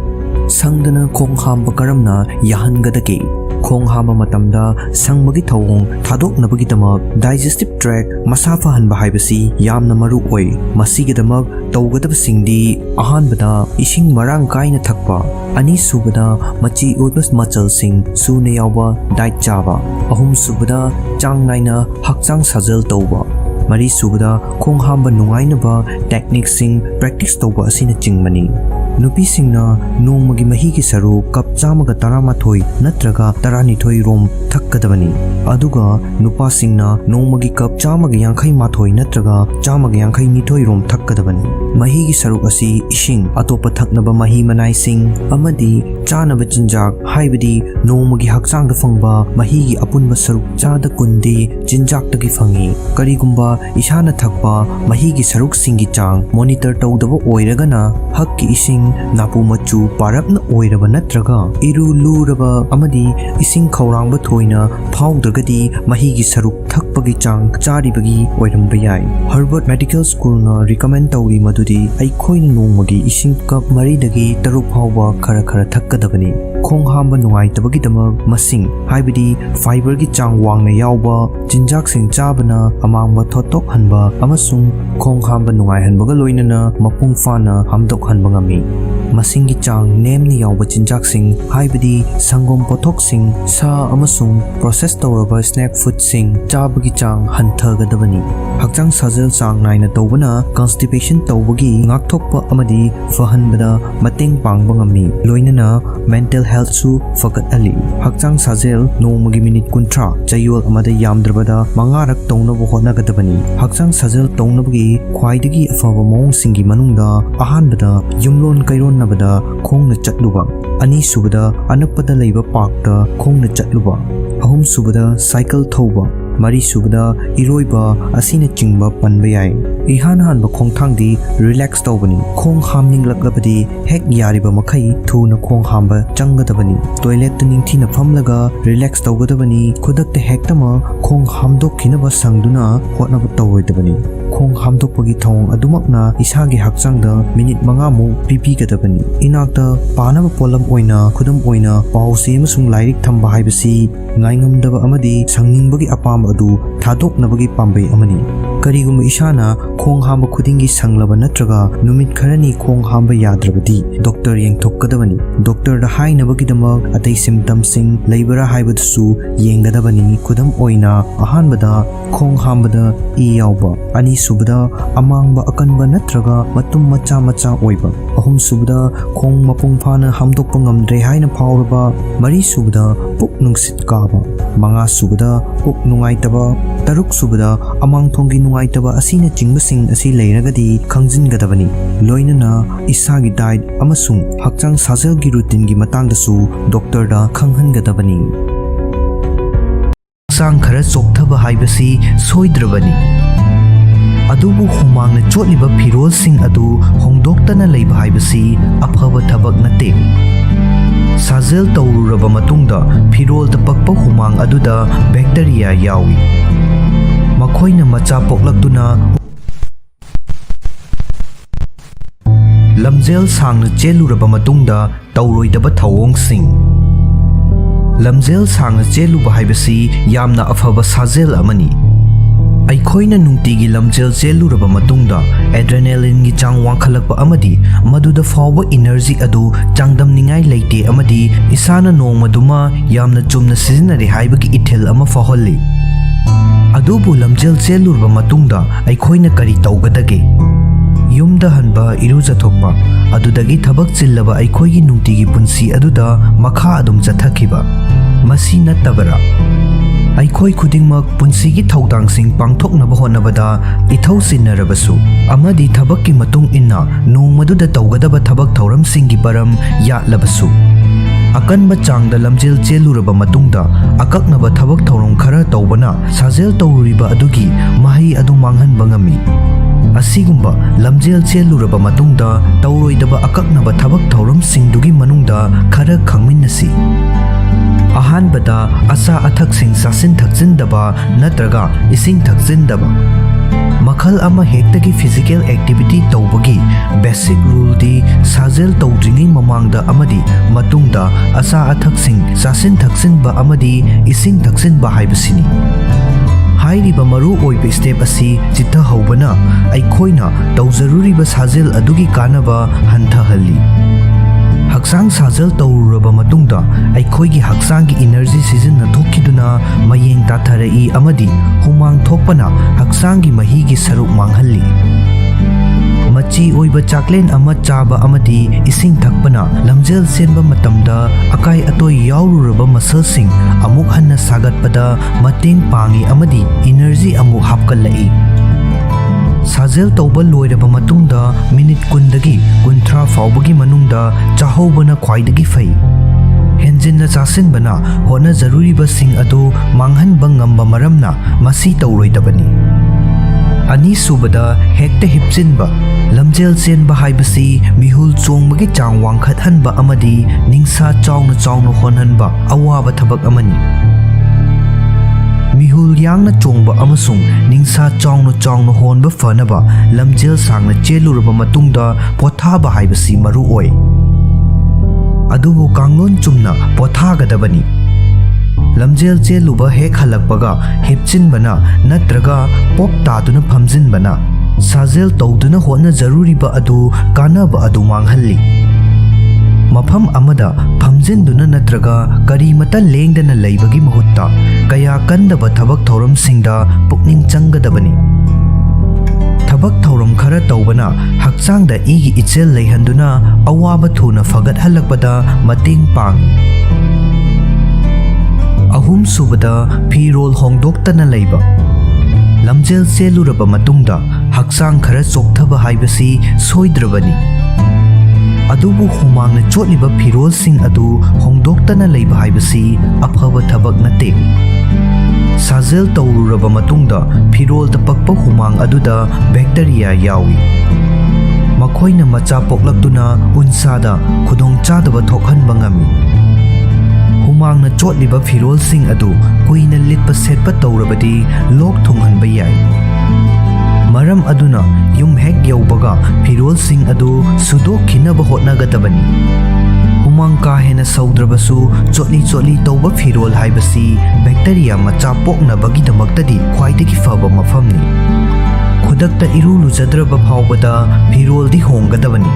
sangdana khong hamba karamna yahangadage khong hamba matamda sangmagi thawong thadoknabagi damak digestive tract masafa hanba haibasi yamna maru oi masigidamak tawgadabasingdi ahanbada ising marang kaina thakpa ani subada machi oibas muscle sing sune yawba diet chaba ahum subada chang naina hakchang sajal tawba mari subada khong hamba nungainaba technique sing practice tawba asina chingmani nupi singna nongmagi mahi ki saru cup chamaga taramathoi natraga taranithoi rom thakkadabani aduga nupa singna nongmagi cup chamaga yankhai mathoi natraga chamaga yankhai nithoi rom thakkadabani mahi ki saru asi ising atopa thaknaba mahi manai sing amadi chanaba jinjak haibadi nongmagi hakchang da fangba mahi ki apunba saru chada kundi jinjak tagi fangi karigumba isana thakpa mahi ki saruk singi chang monitor tawdaba oiragana hakki ising napu machu parapna oiraba natraga iru luraba amadi ising khawrangba thoina phawdragadi mahi gi saruk thakpagi chang charibagi oiramba yai Harvard Medical School na recommend tawri madudi aikhoina nongmagi ising cup maridagi taruk phawba khara thakkadabani khong hamba nungai tabagi damak masing haibadi fiber gi chang wangna yawba jinjak sing chabana amangba thotok hanba amasung khong hamba nungai hanbaga loinana mapung fana hamdok hanba ngami masingi chang nemni yawba jinjak sing haibadi sangom pothok sing sa amasung process tawraba snack food sing chabagi chang hanthagadabani hakchang sajal chang naina tawbana constipation tawbagi ngakthokpa amadi fahanbada mateng pangba ngami loinana mental health su fagat ali hakchang sajal nongmagi minute kuntra chayol amada yamdrabada mangarak tawnabu honagadabani hakchang sajal tawnabagi khwaidagi afaba mawong singi manungda ahanbada yumlon kairon nabada khongna chatluba ani subada anappada leiba parkta khongna chatluba ahum subada cycle thauba mari subada iroiba asina chingba panba yai ihan hanba khongthangdi relax tawbani khong hamning laglabadi hek yariba makhai thuna khong hamba changadabani toilet ningthina famlaga relax tawgadabani khudakta hektama khong hamdokhinaba sangduna hotnaba tawoidabani khong hamdokpagi thong adumakna isagi hakchangda minute manga mu pipigadabani inakta panaba polam oina khudam oina pause amasung lairik thamba haibasi ngaingamdaba amadi sangningbagi apam adu thadoknabagi pambai amani karigum isana khong hamba khudingi sanglaba natraga numit kharani khong hamba yadrabadi doctor yengthokkadabani doctor da hainabagi damak atai symptoms sing leibara haibadusu yengadabani khudam oina ahanbada khong hambada e yawba ani subada amangba akanba natraga matum macha macha oiba ahum subada khong mapung phana hamdokpa ngamdre haina phawraba mari subada puk nungsit kaba manga subada puk nungaitaba taruk subada amang thongi nungaitaba asina chingbasing asi leiragadi khangjingadabani loinana isagi diet amasung hakchang sajalgi routine gi matangdasu doctor da khanghangadabani sang khara chokthaba haibasi soidrabani adubu humangna chotliba phirol sing adu hongdoktana leiba haibasi aphaba thabak nate sajel tawruraba matungda phirol da pakpa humang aduda bacteria yawi makhoina macha poklaktuna lamjel sangna cheluraba matungda tawroidaba thawongsing lamjel sangna cheluba haibasi yamna afaba sajel amani aikhoina nungtigi lamjel cheluraba matungda adrenaline gi chang wangkhalakpa amadi maduda fawba energy adu changdamningai leite amadi isana nongmaduma yamna chumna sizinare haibagi ithel ama faholli adubu lamjel cheluraba matungda aikhoina kari tawgadage yumda hanba irujathokpa adudagi thabak chillaba aikhoigi nungtigi punsi aduda makha adum chathakiba masi nattabara ꯑꯩꯈꯣꯏ ꯈꯨꯗꯤꯡꯃꯛ ꯄꯨꯟꯁꯤꯒꯤ ꯊꯧꯗꯥꯡꯁꯤꯡ ꯄꯥꯡꯊꯣꯛꯅꯕ ꯍꯣꯠꯅꯕꯗ ꯏꯊꯧ ꯁꯤꯟꯅꯔꯕꯁꯨ ꯑꯃꯗꯤ ꯊꯕꯛꯀꯤ ꯃꯇꯨꯡ ꯏꯟꯅ ꯅꯣꯡꯃꯗꯨꯗ ꯇꯧꯒꯗꯕ ꯊꯕꯛ ꯊꯧꯔꯝꯁꯤꯡꯒꯤ ꯃꯔꯝ ꯌꯥꯠꯂꯕꯁꯨ ꯑꯀꯟꯕ ꯆꯥꯡꯗ ꯂꯝꯖꯦꯜ ꯆꯦꯜꯂꯨꯔꯕ ꯃꯇꯨꯡꯗ ꯑꯀꯛꯅꯕ ꯊꯕꯛ ꯊꯧꯔꯝ ꯈꯔ ꯇꯧꯕꯅ ꯁꯥꯖꯦꯜ ꯇꯧꯔꯨꯔꯤꯕ ꯑꯗꯨꯒꯤ ꯃꯍꯩ ꯑꯗꯨ ꯃꯥꯡꯍꯟꯕ ꯉꯝꯃꯤ꯫ ꯑꯁꯤꯒꯨꯝꯕ ꯂꯝꯖꯦꯜ ꯆꯦꯜꯂꯨꯔꯕ ꯃꯇꯨꯡꯗ ꯇꯧꯔꯣꯏꯗꯕ ꯑꯀꯛꯅꯕ ꯊꯕꯛ ꯊꯧꯔꯝꯁꯤꯡꯗꯨꯒꯤ ꯃꯅꯨꯡꯗ ꯈꯔ ꯈꯪꯃꯤꯟꯅꯁꯤ꯫ ꯑꯍꯥꯟꯕꯗ ꯑꯆꯥ ꯑꯊꯛꯁꯤꯡ ꯆꯥꯁꯤꯟ ꯊꯛꯆꯤꯟꯗꯕ ꯅꯠꯇ꯭ꯔꯒ ꯏꯁꯤꯡ ꯊꯛꯆꯤꯟꯗꯕ꯫ ꯃꯈꯜ ꯑꯃ ꯍꯦꯛꯇꯒꯤ ꯐꯤꯖꯤꯀꯦꯜ ꯑꯦꯛꯇꯤꯚꯤꯇꯤ ꯇꯧꯕꯒꯤ ꯕꯦꯁꯤꯛ ꯔꯨꯜꯗꯤ ꯁꯥꯖꯦꯜ ꯇꯧꯗ꯭ꯔꯤꯉꯩ ꯃꯃꯥꯡꯗ ꯑꯃꯗꯤ ꯃꯇꯨꯡꯗ ꯑꯆꯥ ꯑꯊꯛꯁꯤꯡ ꯆꯥꯁꯤꯟ ꯊꯛꯆꯤꯟꯕ ꯑꯃꯗꯤ ꯏꯁꯤꯡ ꯊꯛꯆꯤꯟꯕ ꯍꯥꯏꯕꯁꯤꯅꯤ꯫ ꯍꯥꯏꯔꯤꯕ ꯃꯔꯨꯑꯣꯏꯕ ꯁ꯭ꯇꯦꯞ ꯑꯁꯤ ꯆꯤꯠꯊꯍꯧꯕꯅ ꯑꯩꯈꯣꯏꯅ ꯇꯧꯖꯔꯨꯔꯤꯕ ꯁꯥꯖꯦꯜ ꯑꯗꯨꯒꯤ ꯀꯥꯟꯅꯕ ꯍꯟꯊꯍꯜꯂꯤ꯫ ꯍꯛꯆꯥꯡ ꯁꯥꯖꯦꯜ ꯇꯧꯔꯨꯔꯕ ꯃꯇꯨꯡꯗ ꯑꯩꯈꯣꯏꯒꯤ ꯍꯛꯆꯥꯡꯒꯤ ꯏꯅꯔꯖꯤ ꯁꯤꯖꯤꯟꯅꯊꯣꯛꯈꯤꯗꯨꯅ ꯃꯌꯦꯡ ꯇꯥꯊꯔꯛꯏ ꯑꯃꯗꯤ ꯍꯨꯃꯥꯡ ꯊꯣꯛꯄꯅ ꯍꯛꯆꯥꯡꯒꯤ ꯃꯍꯤꯒꯤ ꯁꯔꯨꯛ ꯃꯥꯡꯍꯜꯂꯤ꯫ ꯃꯆꯤ ꯑꯣꯏꯕ ꯆꯥꯛꯂꯦꯟ ꯑꯃ ꯆꯥꯕ ꯑꯃꯗꯤ ꯏꯁꯤꯡ ꯊꯛꯄꯅ ꯂꯝꯖꯦꯜ ꯆꯦꯟꯕ ꯃꯇꯝꯗ ꯑꯀꯥꯏ ꯑꯇꯣꯏ ꯌꯥꯎꯔꯨꯔꯕ ꯃꯁꯜꯁꯤꯡ ꯑꯃꯨꯛ ꯍꯟꯅ ꯁꯥꯒꯠꯄꯗ ꯃꯇꯦꯡ ꯄꯥꯡꯏ ꯑꯃꯗꯤ ꯏꯅꯔꯖꯤ ꯑꯃꯨꯛ ꯍꯥꯞꯀꯠꯂꯛꯏ꯫ ꯁꯥꯖꯦꯜ ꯇꯧꯕ ꯂꯣꯏꯔꯕ ꯃꯇꯨꯡꯗ ꯃꯤꯅꯤꯠ 10ꯗꯒꯤ 30 ꯐꯥꯎꯕꯒꯤ ꯃꯅꯨꯡꯗ ꯆꯥꯍꯧꯕꯅ ꯈ꯭ꯋꯥꯏꯗꯒꯤ ꯐꯩ꯫ ꯍꯦꯟꯖꯤꯟꯅ ꯆꯥꯁꯤꯟꯕꯅ ꯍꯣꯠꯅꯖꯔꯨꯔꯤꯕꯁꯤꯡ ꯑꯗꯨ ꯃꯥꯡꯍꯟꯕ ꯉꯝꯕ ꯃꯔꯝꯅ ꯃꯁꯤ ꯇꯧꯔꯣꯏꯗꯕꯅꯤ꯫ ꯑꯅꯤꯁꯨꯕꯗ ꯍꯦꯛꯇ ꯍꯤꯞꯆꯤꯟꯕ꯫ ꯂꯝꯖꯦꯜ ꯆꯦꯟꯕ ꯍꯥꯏꯕꯁꯤ ꯃꯤꯍꯨꯜ ꯆꯣꯡꯕꯒꯤ ꯆꯥꯡ ꯋꯥꯡꯈꯠꯍꯟꯕ ꯑꯃꯗꯤ ꯅꯤꯡꯁꯥ ꯆꯥꯎꯅ ꯆꯥꯎꯅ ꯍꯣꯟꯍꯟꯕ ꯑꯋꯥꯕ ꯊꯕꯛ ꯑꯃꯅꯤ꯫ ꯃꯤꯍꯨꯜ ꯌꯥꯡꯅ ꯆꯣꯡꯕ ꯑꯃꯁꯨꯡ ꯅꯤꯡꯁꯥ ꯆꯥꯎꯅ ꯆꯥꯎꯅ ꯍꯣꯟꯕ ꯐꯅꯕ ꯂꯝꯖꯦꯜ ꯁꯥꯡꯅ ꯆꯦꯜꯂꯨꯔꯕ ꯃꯇꯨꯡꯗ ꯄꯣꯊꯥꯕ ꯍꯥꯏꯕꯁꯤ ꯃꯔꯨ ꯑꯣꯏ꯫ ꯑꯗꯨꯕꯨ ꯀꯥꯡꯂꯣꯟ ꯆꯨꯝꯅ ꯄꯣꯊꯥꯒꯗꯕꯅꯤ꯫ ꯂꯝꯖꯦꯜ ꯆꯦꯜꯂꯨꯕ ꯍꯦꯛ ꯍꯜꯂꯛꯄꯒ ꯍꯤꯞꯆꯤꯟꯕꯅ ꯅꯠꯇ꯭ꯔꯒ ꯄꯣꯞ ꯇꯥꯗꯨꯅ ꯐꯝꯖꯤꯟꯕꯅ ꯁꯥꯖꯦꯜ ꯇꯧꯗꯨꯅ ꯍꯣꯠꯅꯖꯔꯨꯔꯤꯕ ꯑꯗꯨ ꯀꯥꯟꯅꯕ ꯑꯗꯨ ꯃꯥꯡꯍꯜꯂꯤ꯫ ꯃꯐꯝ ꯑꯃꯗ ꯐꯝꯖꯤꯟꯗꯨꯅ ꯅꯠꯇ꯭ꯔꯒ ꯀꯔꯤꯃꯇ ꯂꯦꯡꯗꯅ ꯂꯩꯕꯒꯤ ꯃꯍꯨꯠꯇ ꯀꯌꯥ ꯀꯟꯗꯕ ꯊꯕꯛ ꯊꯧꯔꯝꯁꯤꯡꯗ ꯄꯨꯛꯅꯤꯡ ꯆꯪꯒꯗꯕꯅꯤ꯫ ꯊꯕꯛ ꯊꯧꯔꯝ ꯈꯔ ꯇꯧꯕꯅ ꯍꯛꯆꯥꯡꯗ ꯏꯒꯤ ꯏꯆꯦꯜ ꯂꯩꯍꯟꯗꯨꯅ ꯑꯋꯥꯕ ꯊꯨꯅ ꯐꯒꯠꯍꯜꯂꯛꯄꯗ ꯃꯇꯦꯡ ꯄꯥꯡꯏ꯫ ꯑꯍꯨꯝꯁꯨꯕꯗ ꯐꯤꯔꯣꯜ ꯍꯣꯡꯗꯣꯛꯇꯅ ꯂꯩꯕ꯫ ꯂꯝꯖꯦꯜ ꯆꯦꯜꯂꯨꯔꯕ ꯃꯇꯨꯡꯗ ꯍꯛꯆꯥꯡ ꯈꯔ ꯆꯣꯛꯊꯕ ꯍꯥꯏꯕꯁꯤ ꯁꯣꯏꯗ꯭ꯔꯕꯅꯤ꯫ ꯑꯗꯨꯕꯨ ꯍꯨꯃꯥꯡꯅ ꯆꯣꯠꯂꯤꯕ ꯐꯤꯔꯣꯜꯁꯤꯡ ꯑꯗꯨ ꯍꯣꯡꯗꯣꯛꯇꯅ ꯂꯩꯕ ꯍꯥꯏꯕꯁꯤ ꯑꯐꯕ ꯊꯕꯛ ꯅꯠꯇꯦ꯫ ꯁꯥꯖꯦꯜ ꯇꯧꯔꯨꯔꯕ ꯃꯇꯨꯡꯗ ꯐꯤꯔꯣꯜꯗ ꯄꯛꯄ ꯍꯨꯃꯥꯡ ꯑꯗꯨꯗ ꯕꯦꯛꯇꯦꯔꯤꯌꯥ ꯌꯥꯎꯏ꯫ ꯃꯈꯣꯏꯅ ꯃꯆꯥ ꯄꯣꯛꯂꯛꯇꯨꯅ ꯎꯟꯁꯥꯗ ꯈꯨꯗꯣꯡꯆꯥꯗꯕ ꯊꯣꯛꯍꯟꯕ ꯉꯝꯃꯤ꯫ ꯍꯨꯃꯥꯡꯅ ꯆꯣꯠꯂꯤꯕ ꯐꯤꯔꯣꯜꯁꯤꯡ ꯑꯗꯨ ꯀꯨꯏꯅ ꯂꯤꯠꯄ ꯁꯦꯠꯄ ꯇꯧꯔꯕꯗꯤ ꯂꯣꯛ ꯊꯨꯡꯍꯟꯕ ꯌꯥꯏ꯫ ꯃꯔꯝ ꯑꯗꯨꯅ ꯌꯨꯝ ꯍꯦꯛ ꯌꯧꯕꯒ ꯐꯤꯔꯣꯜꯁꯤꯡ ꯑꯗꯨ ꯁꯨꯗꯣꯛꯈꯤꯅꯕ ꯍꯣꯠꯅꯒꯗꯕꯅꯤ꯫ ꯍꯨꯃꯥꯡ ꯀꯥ ꯍꯦꯟꯅ ꯁꯧꯗ꯭ꯔꯕꯁꯨ ꯆꯣꯠꯂꯤ ꯇꯧꯕ ꯐꯤꯔꯣꯜ ꯍꯥꯏꯕꯁꯤ ꯕꯦꯛꯇꯦꯔꯤꯌꯥ ꯃꯆꯥ ꯄꯣꯛꯅꯕꯒꯤꯗꯃꯛꯇꯗꯤ ꯈ꯭ꯋꯥꯏꯗꯒꯤ ꯐꯕ ꯃꯐꯝꯅꯤ꯫ ꯈꯨꯗꯛꯇ ꯏꯔꯨ ꯂꯨꯖꯗ꯭ꯔꯕ ꯐꯥꯎꯕꯗ ꯐꯤꯔꯣꯜꯗꯤ ꯍꯣꯡꯒꯗꯕꯅꯤ꯫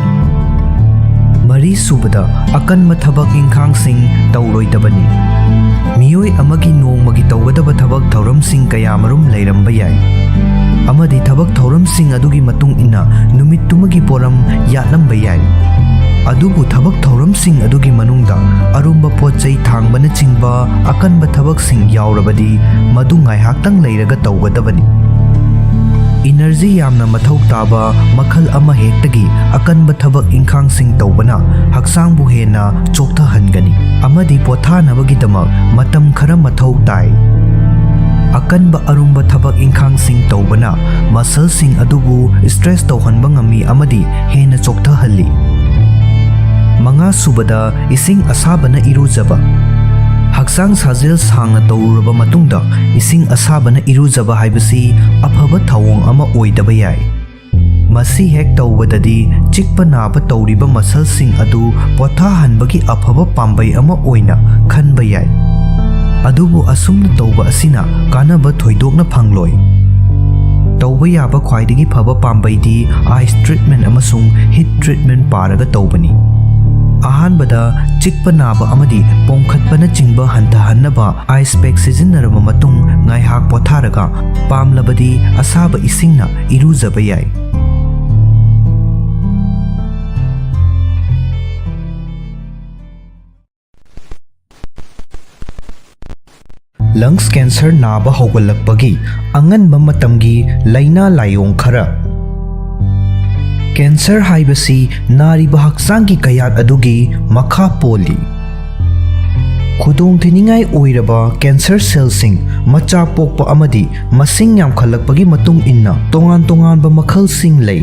ꯃꯔꯤꯁꯨꯕꯗ ꯑꯀꯟꯕ ꯊꯕꯛ ꯏꯟꯈꯥꯡꯁꯤꯡ ꯇꯧꯔꯣꯏꯗꯕꯅꯤ꯫ ꯃꯤꯑꯣꯏ ꯑꯃꯒꯤ ꯅꯣꯡꯃꯒꯤ ꯇꯧꯒꯗꯕ ꯊꯕꯛ ꯊꯧꯔꯝꯁꯤꯡ ꯀꯌꯥꯃꯔꯨꯝ ꯂꯩꯔꯝꯕ ꯌꯥꯏ ꯑꯃꯗꯤ ꯊꯕꯛ ꯊꯧꯔꯝꯁꯤꯡ ꯑꯗꯨꯒꯤ ꯃꯇꯨꯡ ꯏꯟꯅ ꯅꯨꯃꯤꯠꯇꯨꯃꯒꯤ ꯄꯣꯠꯂꯝ ꯌꯥꯠꯂꯝꯕ ꯌꯥꯏ꯫ ꯑꯗꯨꯕꯨ ꯊꯕꯛ ꯊꯧꯔꯝꯁꯤꯡ ꯑꯗꯨꯒꯤ ꯃꯅꯨꯡꯗ ꯑꯔꯨꯝꯕ ꯄꯣꯠꯆꯩ ꯊꯥꯡꯕꯅꯆꯤꯡꯕ ꯑꯀꯟꯕ ꯊꯕꯛꯁꯤꯡ ꯌꯥꯎꯔꯕꯗꯤ ꯃꯗꯨ ꯉꯥꯏꯍꯥꯛꯇꯪ ꯂꯩꯔꯒ ꯇꯧꯒꯗꯕꯅꯤ꯫ ꯏꯅꯔꯖꯤ ꯌꯥꯝꯅ ꯃꯊꯧ తాꯕ ꯃꯈꯜ ꯑꯃ ꯍꯦꯛꯇꯒꯤ ꯑꯀꯟꯕ ꯊꯕꯛ ꯏꯟꯈꯥꯡꯁꯤꯡ ꯇꯧꯕꯅ ꯍꯛꯆꯥꯡꯕꯨ ꯍꯦꯟꯅ ꯆꯣꯛꯊꯍꯟꯒꯅꯤ ꯑꯃꯗꯤ ꯄꯣꯊꯥꯅꯕꯒꯤꯗꯃꯛ ꯃꯇꯝꯈꯔ ꯃꯊꯧ ꯇꯥꯏ꯫ ꯑꯀꯟꯕ ꯑꯔꯨꯝꯕ ꯊꯕꯛ ꯏꯟꯈꯥꯡꯁꯤꯡ ꯇꯧꯕꯅ ꯃꯁꯜꯁꯤꯡ ꯑꯗꯨꯕꯨ ꯁ꯭ꯇ꯭ꯔꯦꯁ ꯇꯧꯍꯟꯕ ꯉꯝꯃꯤ ꯑꯃꯗꯤ ꯍꯦꯟꯅ ꯆꯣꯛꯊꯍꯜꯂꯤ꯫ ꯃꯉꯥꯁꯨꯕꯗ ꯏꯁꯤꯡ ꯑꯁꯥꯕꯅ ꯏꯔꯨꯖꯕ꯫ ꯍꯛꯆꯥꯡ ꯁꯥꯖꯦꯜ ꯁꯥꯡꯅ ꯇꯧꯔꯨꯔꯕ ꯃꯇꯨꯡꯗ ꯏꯁꯤꯡ ꯑꯁꯥꯕꯅ ꯏꯔꯨꯖꯕ ꯍꯥꯏꯕꯁꯤ ꯑꯐꯕ ꯊꯧꯑꯣꯡ ꯑꯃ ꯑꯣꯏꯗꯕ ꯌꯥꯏ꯫ ꯃꯁꯤ ꯍꯦꯛ ꯇꯧꯕꯗꯗꯤ ꯆꯤꯛꯄ ꯅꯥꯕ ꯇꯧꯔꯤꯕ ꯃꯁꯜꯁꯤꯡ ꯑꯗꯨ ꯄꯣꯊꯥꯍꯟꯕꯒꯤ ꯑꯐꯕ ꯄꯥꯝꯕꯩ ꯑꯃ ꯑꯣꯏꯅ ꯈꯟꯕ ꯌꯥꯏ꯫ ꯑꯗꯨꯕꯨ ꯑꯁꯨꯝꯅ ꯇꯧꯕ ꯑꯁꯤꯅ ꯀꯥꯟꯅꯕ ꯊꯣꯏꯗꯣꯛꯅ ꯐꯪꯂꯣꯏ꯫ ꯇꯧꯕ ꯌꯥꯕ ꯈ꯭ꯋꯥꯏꯗꯒꯤ ꯐꯕ ꯄꯥꯝꯕꯩꯗꯤ ꯑꯥꯏꯁ ꯇ꯭ꯔꯤꯠꯃꯦꯟꯠ ꯑꯃꯁꯨꯡ ꯍꯤꯠ ꯇ꯭ꯔꯤꯠꯃꯦꯟꯠ ꯄꯥꯔꯒ ꯇꯧꯕꯅꯤ꯫ ꯑꯍꯥꯟꯕꯗ ꯆꯤꯛꯄ ꯅꯥꯕ ꯑꯃꯗꯤ ꯄꯣꯝꯈꯠꯄꯅꯆꯤꯡꯕ ꯍꯟꯊꯍꯟꯅꯕ ꯑꯥꯏꯁ ꯄꯦꯛ ꯁꯤꯖꯤꯟꯅꯔꯕ ꯃꯇꯨꯡ ꯉꯥꯏꯍꯥꯛ ꯄꯣꯊꯥꯔꯒ ꯄꯥꯝꯂꯕꯗꯤ ꯑꯁꯥꯕ ꯏꯁꯤꯡꯅ ꯏꯔꯨꯖꯕ ꯌꯥꯏ꯫ lungs cancer naba haugalakpagi anganba matamgi laina layong khara. Cancer haibasi nariba hakchanggi kayat adugi makha poli. Khudong thiningai oiraba cancer cellsing macha pokpa amadi masing yamkhalakpagi matung inna tongan ba makhalsing lei.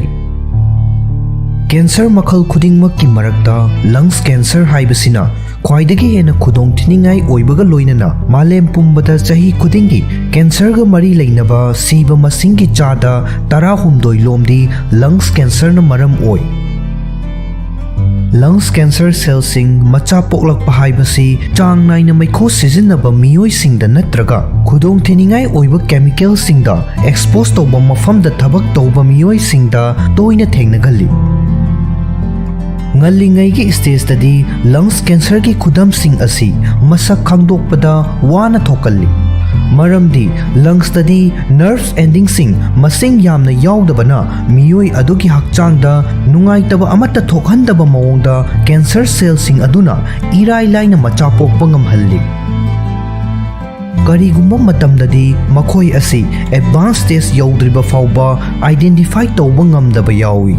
Cancer makhal khudingmakki marakta lungs cancer haibasina khwaidagi hena khudong thiningai oibaga loinana malem pumbada chahi khudingi cancer ga mari leinaba siba masinggi chada 16 lomdi lungs cancer na maram oi. Lungs cancer cellsing macha poklakpa haibasi chang naina maikho sizinaba miyoi singda natraga khudong thiningai oiba chemical singda expose tawba mafamda thabak tawba miyoi singda toina thengnagali. Ngallingaigi stage tadi lungs cancer ki khudam sing asi masak khangdokpada wana thokalli. Maramdi lungs tadi nerves ending sing masing yamna yaudabana miyoi adugi hakchangda nungaitaba amata thokhandaba mawongda cancer cell sing aduna irai laina macha pokpa ngamhalli. Karigumba matamdadi makhoi asi advanced stage yaudriba fawba identify tawba ngamdaba yawi.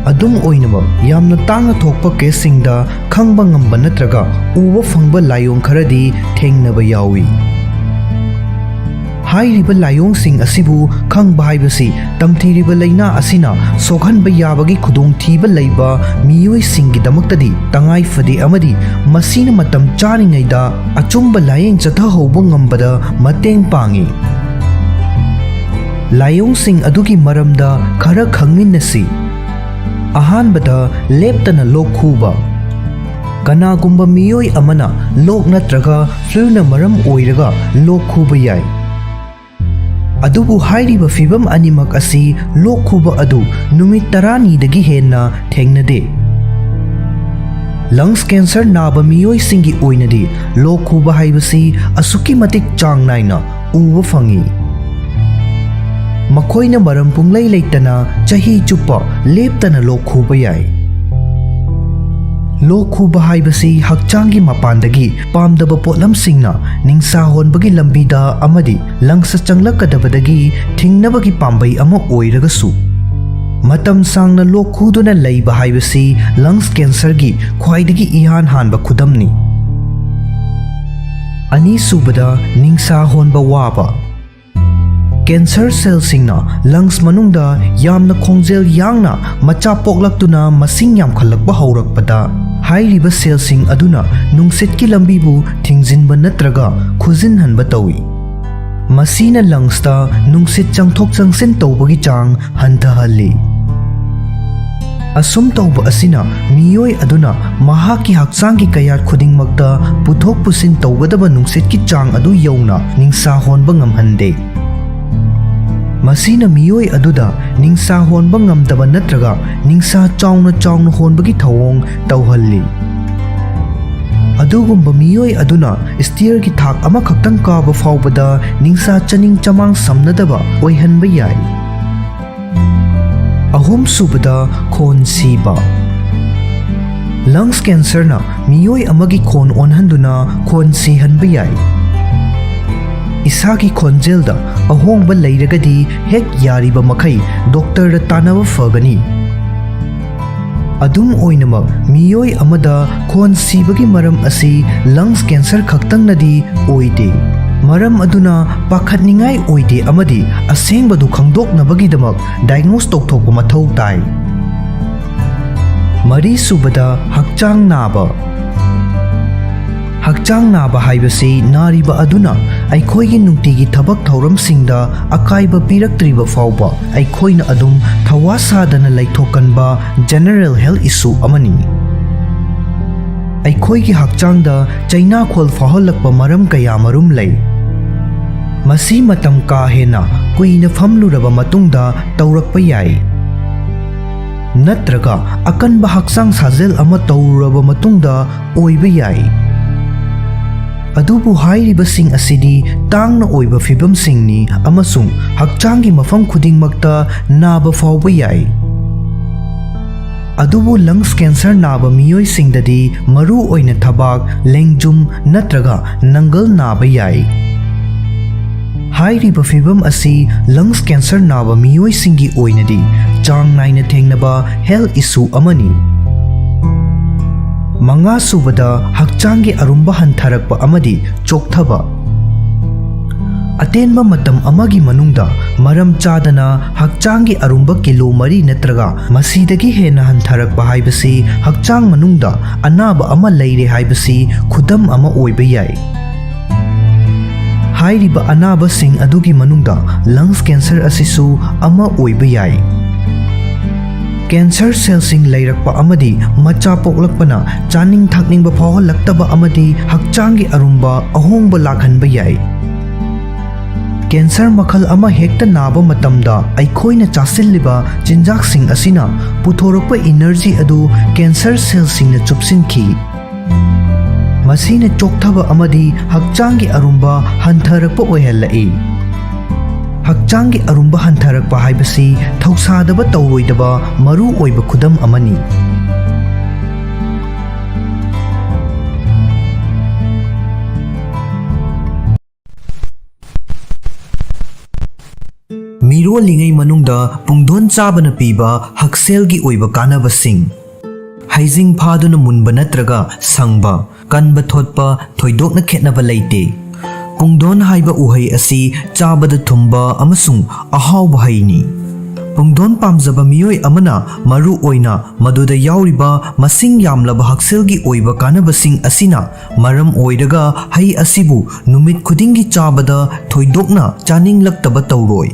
Adum oinaba yamna tangna thokpa kesingda khangba ngamba natraga uwa phangba layong kharadi thengnaba yawi. Hairiba layong sing asibu khangba haibasi tamthiriba laina asina sokhanba yabagi khudong thiba leiba miyoi singgi damaktadi tangai fadi amadi masina matam charingaida achumba layeng chatha hoba ngambada mateng pangi. Layong sing adugi maramda khara khangminnasi. Ahanbada leptana lok khuba. Kanagumba miyoi amana lok natraga flu na maram oiraga lok khuba yai. Adubu hairiba fibam animak asi lok khuba adu numit 10 dagi henna thengnade. Lungs cancer naba miyoi singi oinadi lok khuba haibasi asuki matik chang naina uwa fangi. Makoina maram punglai leitana chahi chupa leptana lok khuba yai. Lok khuba haibasi hakchangi mapandagi pamdaba potlam singna ningsa honbagi lambida amadi langsa changlakadabadagi thingnabagi pambai ama oiragasu. Matam sangna lok khuduna leiba haibasi lungs cancer gi khwaidagi ihan hanba khudamni. Ani subada ningsa honba waba. Cancer cell singna lungs manungda yamna khongjel yangna macha poklaktuna masing yamkhalakba haurakpada hairiba cell sing aduna nungsit ki lambi bu thingjinba natraga khujinhanba tawi. Masina lungs ta nungsit changthok changsin tawbagi chang hantahalli. Asum tawba asina miyoi aduna mahaki hakchanggi kayat khudingmakta puthok pusin tawgadaba nungsit ki chang adu yauna ningsa honba ngamhande. Masina miyoi aduda ningsa honba ngamdaba natraga ningsa chawna honbagi thawong tawhalli. Adugumba miyoi aduna steer ki thak ama khaktang kaba fawbada ningsa chaning chamang samnadaba oihanba yai. Ahum subada khon siba. Lungs cancer na miyoi amagi khon onhanduna khon sihanba yai. Isagi khonjelda ahongba leiragadi hek yariba makai doctor da tanaba fagani. Adum oinamak miyoi amada khon sibagi maram asi lungs cancer khaktang nadi oide. Maram aduna pakhatningai oide amadi asengbadu khangdoknabagi damak diagnose tokthokpa mathau tai. Mari subada hakchang naba. Hakchang naba haibasi nariba aduna aikhoigi nungtigi thabak thauramsingda akaiba piraktriba fawba aikhoina adum thawasadana laithokanba general health issue amani. Aikhoigi hakchangda chaina khol faholakpa maram kaya marum lei. Masi matam ka hena kuina famluraba matungda taurakpa yai. Natraga akanba hakchang sajel ama tauraba matungda oiba yai. Adubu hairiba sing asidi tangna oiba fibam singni amasung hakchangi mafam khudingmakta naba fawba yai. ꯑꯗꯨꯕꯨ lungs cancer ꯅꯥꯕ ꯃꯤꯑꯣꯏꯁꯤꯡꯗꯗꯤ ꯃꯔꯨ ꯑꯣꯏꯅ ꯊꯕꯥꯛ, ꯂꯦꯡꯖꯨꯝ ꯅꯠꯇ꯭ꯔꯒ ꯅꯪꯒꯜ ꯅꯥꯕ ꯌꯥꯏ꯫ ꯍꯥꯏꯔꯤꯕ ꯐꯤꯚꯝ ꯑꯁꯤ ꯂꯪꯁ ꯀꯦꯟꯁꯔ ꯅꯥꯕ ꯃꯤꯑꯣꯏꯁꯤꯡꯒꯤ ꯑꯣꯏꯅꯗꯤ ꯆꯥꯡ ꯅꯥꯏꯅ ꯊꯦꯡꯅꯕ ꯍꯦꯜꯊ ꯏꯁꯨ ꯑꯃꯅꯤ꯫ ꯃꯉꯥꯁꯨꯕꯗ ꯍꯛꯆꯥꯡꯒꯤ ꯑꯔꯨꯝꯕ ꯍꯟꯊꯔꯛꯄ ꯑꯃꯗꯤ ꯆꯣꯛꯊꯕ꯫ ꯑꯇꯦꯟꯕ ꯃꯇꯝ ꯑꯃꯒꯤ ꯃꯅꯨꯡꯗ ꯃꯔꯝ ꯆꯥꯗꯅ ꯍꯛꯆꯥꯡꯒꯤ ꯑꯔꯨꯝꯕ ꯀꯤꯂꯣ 3 ꯅꯠꯇ꯭ꯔꯒ ꯃꯁꯤꯗꯒꯤ ꯍꯦꯟꯅ ꯍꯟꯊꯔꯛꯄ ꯍꯥꯏꯕꯁꯤ ꯍꯛꯆꯥꯡ ꯃꯅꯨꯡꯗ ꯑꯅꯥꯕ ꯑꯃ ꯂꯩꯔꯦ ꯍꯥꯏꯕꯁꯤ ꯈꯨꯗꯝ ꯑꯃ ꯑꯣꯏꯕ ꯌꯥꯏ꯫ ꯍꯥꯏꯔꯤꯕ ꯑꯅꯥꯕꯁꯤꯡ ꯑꯗꯨꯒꯤ ꯃꯅꯨꯡꯗ ꯂꯪꯁ ꯀꯦꯟꯁꯔ ꯑꯁꯤꯁꯨ ꯑꯃ ꯑꯣꯏꯕ ꯌꯥꯏ꯫ ꯀꯦꯟꯁꯔ ꯁꯦꯜꯁꯤꯡ ꯂꯩꯔꯛꯄ ꯑꯃꯗꯤ ꯃꯆꯥ ꯄꯣꯛꯂꯛꯄꯅ ꯆꯥꯅꯤꯡ ꯊꯛꯅꯤꯡꯕ ꯐꯥꯎꯍꯜꯂꯛꯇꯕ ꯑꯃꯗꯤ ꯍꯛꯆꯥꯡꯒꯤ ꯑꯔꯨꯝꯕ ꯑꯍꯣꯡꯕ ꯂꯥꯛꯍꯟꯕ ꯌꯥꯏ꯫ ꯀꯦꯟꯁꯔ ꯃꯈꯜ ꯑꯃ ꯍꯦꯛꯇ ꯅꯥꯕ ꯃꯇꯝꯗ ꯑꯩꯈꯣꯏꯅ ꯆꯥꯁꯤꯜꯂꯤꯕ ꯆꯤꯟꯖꯥꯛꯁꯤꯡ ꯑꯁꯤꯅ ꯄꯨꯊꯣꯔꯛꯄ ꯏꯅꯔꯖꯤ ꯑꯗꯨ ꯀꯦꯟꯁꯔ ꯁꯦꯜꯁꯤꯡꯅ ꯆꯨꯞꯁꯤꯟꯈꯤ꯫ ꯃꯁꯤꯅ ꯆꯣꯛꯊꯕ ꯑꯃꯗꯤ ꯍꯛꯆꯥꯡꯒꯤ ꯑꯔꯨꯝꯕ ꯍꯟꯊꯔꯛꯄ ꯑꯣꯏꯍꯜꯂꯛꯏ꯫ ꯍꯛꯆꯥꯡꯒꯤ ꯑꯔꯨꯝꯕ ꯍꯟꯊꯔꯛꯄ ꯍꯥꯏꯕꯁꯤ ꯊꯧꯁꯥꯗꯕ ꯇꯧꯔꯣꯏꯗꯕ ꯃꯔꯨ ꯑꯣꯏꯕ ꯈꯨꯗꯝ ꯑꯃꯅꯤ꯫ ꯃꯤꯔꯣꯜꯂꯤꯉꯩ ꯃꯅꯨꯡꯗ ꯄꯨꯡꯗꯣꯟ ꯆꯥꯕꯅ ꯄꯤꯕ ꯍꯛꯁꯦꯜꯒꯤ ꯑꯣꯏꯕ ꯀꯥꯟꯅꯕꯁꯤꯡ꯫ ꯍꯩꯖꯤꯡ ꯐꯥꯗꯨꯅ ꯃꯨꯟꯕ ꯅꯠꯇ꯭ꯔꯒ ꯁꯪꯕ, ꯀꯟꯕ ꯊꯣꯠꯄ ꯊꯣꯏꯗꯣꯛꯅ ꯈꯦꯠꯅꯕ ꯂꯩꯇꯦ꯫ ꯄꯨꯡꯗꯣꯟ ꯍꯥꯏꯕ ꯎꯍꯩ ꯑꯁꯤ ꯆꯥꯕꯗ ꯊꯨꯝꯕ ꯑꯃꯁꯨꯡ ꯑꯍꯥꯎꯕ ꯍꯩꯅꯤ꯫ ꯄꯨꯡꯗꯣꯟ ꯄꯥꯝꯖꯕ ꯃꯤꯑꯣꯏ ꯑꯃꯅ ꯃꯔꯨ ꯑꯣꯏꯅ ꯃꯗꯨꯗ ꯌꯥꯎꯔꯤꯕ ꯃꯁꯤꯡ ꯌꯥꯝꯂꯕ ꯍꯛꯁꯦꯜꯒꯤ ꯑꯣꯏꯕ ꯀꯥꯟꯅꯕꯁꯤꯡ ꯑꯁꯤꯅ ꯃꯔꯝ ꯑꯣꯏꯔꯒ ꯍꯩ ꯑꯁꯤꯕꯨ ꯅꯨꯃꯤꯠ ꯈꯨꯗꯤꯡꯒꯤ ꯆꯥꯕꯗ ꯊꯣꯏꯗꯣꯛꯅ ꯆꯥꯅꯤꯡꯂꯛꯇꯕ ꯇꯧꯔꯣꯏ꯫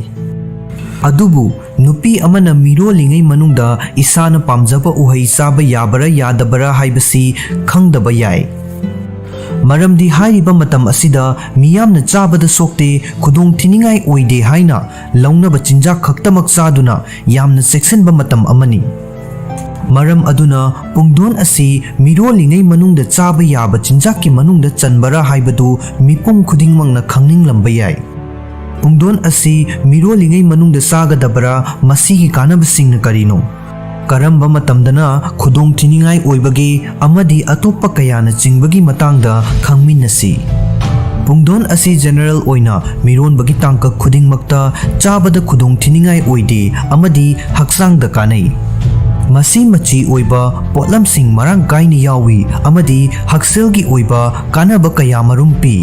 ꯑꯗꯨꯕꯨ ꯅꯨꯄꯤ ꯑꯃꯅ ꯃꯤꯔꯣꯜꯂꯤꯉꯩ ꯃꯅꯨꯡꯗ ꯏꯁꯥꯅ ꯄꯥꯝꯖꯕ ꯎꯍꯩ ꯆꯥꯕ ꯌꯥꯕꯔꯥ ꯌꯥꯗꯕꯔꯥ ꯍꯥꯏꯕꯁꯤ ꯈꯪꯗꯕ ꯌꯥꯏ꯫ ꯃꯔꯝꯗꯤ ꯍꯥꯏꯔꯤꯕ ꯃꯇꯝ ꯑꯁꯤꯗ ꯃꯤꯌꯥꯝꯅ ꯆꯥꯕꯗ ꯁꯣꯛꯇꯦ, ꯈꯨꯗꯣꯡꯊꯤꯅꯤꯡꯉꯥꯏ ꯑꯣꯏꯗꯦ ꯍꯥꯏꯅ ꯂꯧꯅꯕ ꯆꯤꯟꯖꯥꯛ ꯈꯛꯇꯃꯛ ꯆꯥꯗꯨꯅ ꯌꯥꯝꯅ ꯆꯦꯛꯁꯤꯟꯕ ꯃꯇꯝ ꯑꯃꯅꯤ꯫ ꯃꯔꯝ ꯑꯗꯨꯅ ꯄꯨꯡꯗꯣꯟ ꯑꯁꯤ ꯃꯤꯔꯣꯜꯂꯤꯉꯩ ꯃꯅꯨꯡꯗ ꯆꯥꯕ ꯌꯥꯕ ꯆꯤꯟꯖꯥꯛꯀꯤ ꯃꯅꯨꯡꯗ ꯆꯟꯕꯔꯥ ꯍꯥꯏꯕꯗꯨ ꯃꯤꯄꯨꯝ ꯈꯨꯗꯤꯡꯃꯛꯅ ꯈꯪꯅꯤꯡꯂꯝꯕ ꯌꯥꯏ꯫ ꯄꯨꯡꯗꯣꯟ ꯑꯁꯤ ꯃꯤꯔꯣꯜꯂꯤꯉꯩ ꯃꯅꯨꯡꯗ ꯆꯥꯒꯗꯕꯔꯥ? ꯃꯁꯤꯒꯤ ꯀꯥꯟꯅꯕꯁꯤꯡꯅ ꯀꯔꯤꯅꯣ? ꯀꯔꯝꯕ ꯃꯇꯝꯗꯅ ꯈꯨꯗꯣꯡꯊꯤꯅꯤꯡꯉꯥꯏ ꯑꯣꯏꯕꯒꯦ ꯑꯃꯗꯤ ꯑꯇꯣꯞꯄ ꯀꯌꯥꯅ ꯆꯤꯡꯕꯒꯤ ꯃꯇꯥꯡꯗ ꯈꯪꯃꯤꯟꯅꯁꯤ꯫ ꯄꯨꯡꯗꯣꯟ ꯑꯁꯤ ꯖꯦꯅꯔꯦꯜ ꯑꯣꯏꯅ ꯃꯤꯔꯣꯟꯕꯒꯤ ꯇꯥꯡꯀꯛ ꯈꯨꯗꯤꯡꯃꯛꯇ ꯆꯥꯕꯗ ꯈꯨꯗꯣꯡꯊꯤꯅꯤꯡꯉꯥꯏ ꯑꯣꯏꯗꯦ ꯑꯃꯗꯤ ꯍꯛꯆꯥꯡꯗ ꯀꯥꯟꯅꯩ꯫ ꯃꯁꯤ ꯃꯆꯤ ꯑꯣꯏꯕ ꯄꯣꯠꯂꯝꯁꯤꯡ ꯃꯔꯥꯡ ꯀꯥꯏꯅ ꯌꯥꯎꯏ ꯑꯃꯗꯤ ꯍꯛꯁꯦꯜꯒꯤ ꯑꯣꯏꯕ ꯀꯥꯟꯅꯕ ꯀꯌꯥ ꯃꯔꯨꯝ ꯄꯤ꯫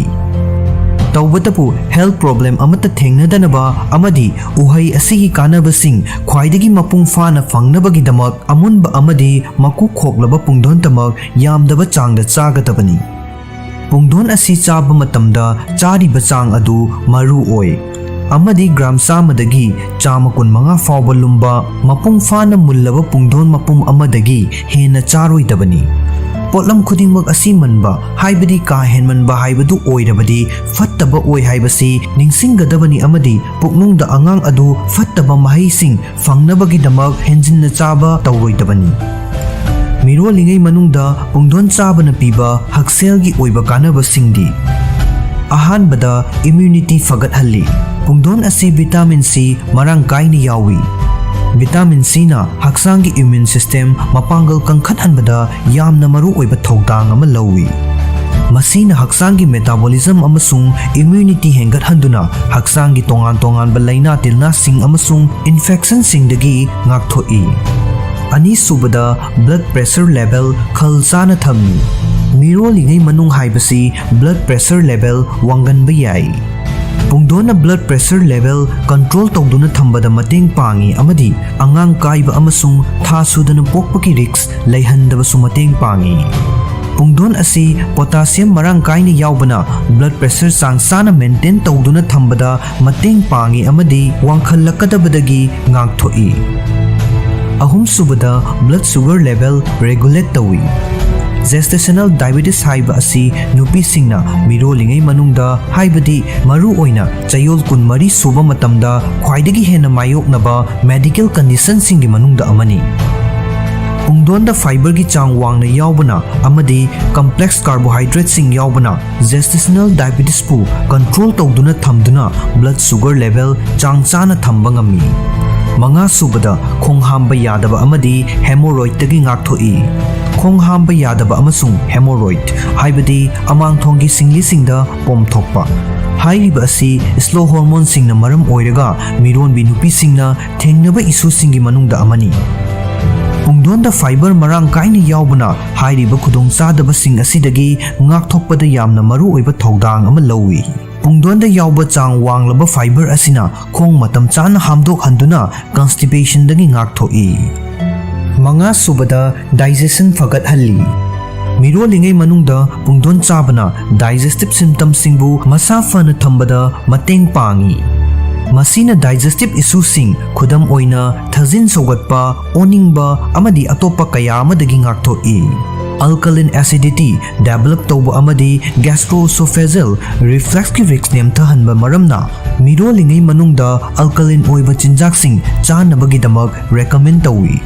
ꯇꯧꯕꯇꯕꯨ ꯍꯦꯜꯊ ꯄ꯭ꯔꯣꯕ꯭ꯂꯦꯝ ꯑꯃꯠꯇ ꯊꯦꯡꯅꯗꯅꯕ ꯑꯃꯗꯤ ꯎꯍꯩ ꯑꯁꯤꯒꯤ ꯀꯥꯟꯅꯕꯁꯤꯡ ꯈ꯭ꯋꯥꯏꯗꯒꯤ ꯃꯄꯨꯡ ꯐꯥꯅ ꯐꯪꯅꯕꯒꯤꯗꯃꯛ ꯑꯃꯨꯟꯕ ꯑꯃꯗꯤ ꯃꯀꯨ ꯈꯣꯛꯂꯕ ꯄꯨꯡꯗꯣꯟꯇꯃꯛ ꯌꯥꯝꯗꯕ ꯆꯥꯡꯗ ꯆꯥꯒꯗꯕꯅꯤ꯫ ꯄꯨꯡꯗꯣꯟ ꯑꯁꯤ ꯆꯥꯕ ꯃꯇꯝꯗ ꯆꯥꯔꯤꯕ ꯆꯥꯡ ꯑꯗꯨ ꯃꯔꯨ ꯑꯣꯏ ꯑꯃꯗꯤ ꯒ꯭ꯔꯥꯝ 100ꯗꯒꯤ 125 ꯐꯥꯎꯕ ꯂꯨꯝꯕ ꯃꯄꯨꯡ ꯐꯥꯅ ꯃꯨꯜꯂꯕ ꯄꯨꯡꯗꯣꯟ ꯃꯄꯨꯝ ꯑꯃꯗꯒꯤ ꯍꯦꯟꯅ ꯆꯥꯔꯣꯏꯗꯕꯅꯤ꯫ ꯄꯣꯠꯂꯝ ꯈꯨꯗꯤꯡꯃꯛ ꯑꯁꯤ ꯃꯟꯕ ꯍꯥꯏꯕꯗꯤ ꯀꯥ ꯍꯦꯟꯃꯟꯕ ꯍꯥꯏꯕꯗꯨ ꯑꯣꯏꯔꯕꯗꯤ ꯐꯠꯇꯕ ꯑꯣꯏ ꯍꯥꯏꯕꯁꯤ ꯅꯤꯡꯁꯤꯡꯒꯗꯕꯅꯤ ꯑꯃꯗꯤ ꯄꯨꯛꯅꯨꯡꯗ ꯑꯉꯥꯡ ꯑꯗꯨ ꯐꯠꯇꯕ ꯃꯍꯩꯁꯤꯡ ꯐꯪꯅꯕꯒꯤꯗꯃꯛ ꯍꯦꯟꯖꯤꯟꯅ ꯆꯥꯕ ꯇꯧꯔꯣꯏꯗꯕꯅꯤ꯫ ꯃꯤꯔꯣꯜꯂꯤꯉꯩ ꯃꯅꯨꯡꯗ ꯄꯨꯡꯗꯣꯟ ꯆꯥꯕꯅ ꯄꯤꯕ ꯍꯛꯁꯦꯜꯒꯤ ꯑꯣꯏꯕ ꯀꯥꯟꯅꯕꯁꯤꯡꯗꯤ: ꯑꯍꯥꯟꯕꯗ ꯏꯝꯃ꯭ꯌꯨꯅꯤꯇꯤ ꯐꯒꯠꯍꯜꯂꯤ꯫ ꯄꯨꯡꯗꯣꯟ ꯑꯁꯤ ꯚꯤꯇꯥꯃꯤꯟ ꯁꯤ ꯃꯔꯥꯡ ꯀꯥꯏꯅ ꯌꯥꯎꯏ꯫ ꯚꯤꯇꯥꯃꯤꯟ ꯁꯤꯅ ꯍꯛꯆꯥꯡꯒꯤ ꯏꯝꯃ꯭ꯌꯨꯟ ꯁꯤꯁꯇꯦꯝ ꯃꯄꯥꯡꯒꯜ ꯀꯟꯈꯠꯍꯟꯕꯗ ꯌꯥꯝꯅ ꯃꯔꯨꯑꯣꯏꯕ ꯊꯧꯗꯥꯡ ꯑꯃ ꯂꯧꯏ꯫ ꯃꯁꯤꯅ ꯍꯛꯆꯥꯡꯒꯤ ꯃꯦꯇꯥꯕꯣꯂꯤꯖꯝ ꯑꯃꯁꯨꯡ ꯏꯝꯃ꯭ꯌꯨꯅꯤꯇꯤ ꯍꯦꯟꯒꯠꯍꯟꯗꯨꯅ ꯍꯛꯆꯥꯡꯒꯤ ꯇꯣꯉꯥꯟ ꯇꯣꯉꯥꯟꯕ ꯂꯩꯅꯥ ꯇꯤꯟꯅꯥꯁꯤꯡ ꯑꯃꯁꯨꯡ ꯏꯟꯐꯦꯛꯁꯟꯁꯤꯡꯗꯒꯤ ꯉꯥꯛꯊꯣꯛꯏ꯫ ꯑꯅꯤꯁꯨꯕꯗ ꯕ꯭ꯂꯗ ꯄ꯭ꯔꯦꯁꯔ ꯂꯦꯚꯦꯜ ꯈꯜ ꯆꯥꯅ ꯊꯝꯃꯤ꯫ ꯃꯤꯔꯣꯜꯂꯤꯉꯩ ꯃꯅꯨꯡ ꯍꯥꯏꯕꯁꯤ ꯕ꯭ꯂꯗ ꯄ꯭ꯔꯦꯁꯔ ꯂꯦꯚꯦꯜ ꯋꯥꯡꯒꯟꯕ ꯌꯥꯏ꯫ ꯄꯨꯡꯗꯣꯟꯅ ꯕ꯭ꯂꯗ ꯄ꯭ꯔꯦꯁꯔ ꯂꯦꯚꯦꯜ ꯀꯟꯇ꯭ꯔꯣꯜ ꯇꯧꯗꯨꯅ ꯊꯝꯕꯗ ꯃꯇꯦꯡ ꯄꯥꯡꯏ ꯑꯃꯗꯤ ꯑꯉꯥꯡ ꯀꯥꯏꯕ ꯑꯃꯁꯨꯡ ꯊꯥ ꯁꯨꯗꯅ ꯄꯣꯛꯄꯒꯤ ꯔꯤꯛꯁ ꯂꯩꯍꯟꯗꯕꯁꯨ ꯃꯇꯦꯡ ꯄꯥꯡꯏ꯫ ꯄꯨꯡꯗꯣꯟ ꯑꯁꯤ ꯄꯣꯇꯥꯁꯤꯌꯝ ꯃꯔꯥꯡ ꯀꯥꯏꯅ ꯌꯥꯎꯕꯅ ꯕ꯭ꯂꯗ ꯄ꯭ꯔꯦꯁꯔ ꯆꯥꯡ ꯆꯥꯅ ꯃꯦꯟꯇꯦꯟ ꯇꯧꯗꯨꯅ ꯊꯝꯕꯗ ꯃꯇꯦꯡ ꯄꯥꯡꯏ ꯑꯃꯗꯤ ꯋꯥꯡꯈꯠꯂꯛꯀꯗꯕꯗꯒꯤ ꯉꯥꯛꯊꯣꯛꯏ꯫ ꯑꯍꯨꯝꯁꯨꯕꯗ ꯕ꯭ꯂꯗ ꯁꯨꯒꯔ ꯂꯦꯚꯦꯜ ꯔꯦꯒꯨꯂꯦꯠ ꯇꯧꯏ꯫ ꯖꯦꯁꯇꯦꯁꯅꯦꯜ ꯗꯥꯏꯕꯦꯇꯤꯁ ꯍꯥꯏꯕ ꯑꯁꯤ ꯅꯨꯄꯤꯁꯤꯡꯅ ꯃꯤꯔꯣꯜꯂꯤꯉꯩ ꯃꯅꯨꯡꯗ ꯍꯥꯏꯕꯗꯤ ꯃꯔꯨꯑꯣꯏꯅ ꯆꯌꯣꯜ 24 ꯁꯨꯕ ꯃꯇꯝꯗ ꯈ꯭ꯋꯥꯏꯗꯒꯤ ꯍꯦꯟꯅ ꯃꯥꯌꯣꯛꯅꯕ ꯃꯦꯗꯤꯀꯦꯜ ꯀꯟꯗꯤꯁꯟꯁꯤꯡꯒꯤ ꯃꯅꯨꯡꯗ ꯑꯃꯅꯤ꯫ ꯄꯨꯡꯗꯣꯟꯗ ꯐꯥꯏꯕꯔꯒꯤ ꯆꯥꯡ ꯋꯥꯡꯅ ꯌꯥꯎꯕꯅ ꯑꯃꯗꯤ ꯀꯝꯄ꯭ꯂꯦꯛꯁ ꯀꯥꯔꯕꯣꯍꯥꯏꯗ꯭ꯔꯦꯠꯁꯤꯡ ꯌꯥꯎꯕꯅ ꯖꯦꯁꯇꯦꯁꯅꯦꯜ ꯗꯥꯏꯕꯦꯇꯤꯁꯄꯨ ꯀꯟꯇ꯭ꯔꯣꯜ ꯇꯧꯗꯨꯅ ꯊꯝꯗꯨꯅ ꯕ꯭ꯂꯗ ꯁꯨꯒꯔ ꯂꯦꯚꯦꯜ ꯆꯥꯡ ꯆꯥꯅ ꯊꯝꯕ ꯉꯝꯃꯤ꯫ Manga subada khong hamba yadaba amadi hemorrhoid tagi ngakthoi. Khong hamba yadaba amasung hemorrhoid haibadi amang thonggi singli singda pom thokpa. Hairiba asi slow hormone singna maram oiraga mironbi nupi singna thengnaba isu singi manungda amani. Pungdonda fiber marang kaina yaubana hairiba khudong chadaba sing asidagi ngakthokpada yamna maru oiba thodang ama lawi. Pungdonda yauba chang wanglaba fiber asina khong matam chana hamdok handuna constipation dagi ngakthoi. Manga subada digestion fagat halli. Mirolingai manungda pungdon chabana digestive symptoms singbu masa fana thambada mateng pangi. Masina digestive issue sing khudam oina thazin sogatpa oningba amadi atopa kaya amadagi ngakthoi. Alkaline acidity develop tauba amadi gastroesophageal reflux ki risk nemthahanba maramna mirolingai manungda alkaline oiba chinjak sing chanabagi damak recommend tawi.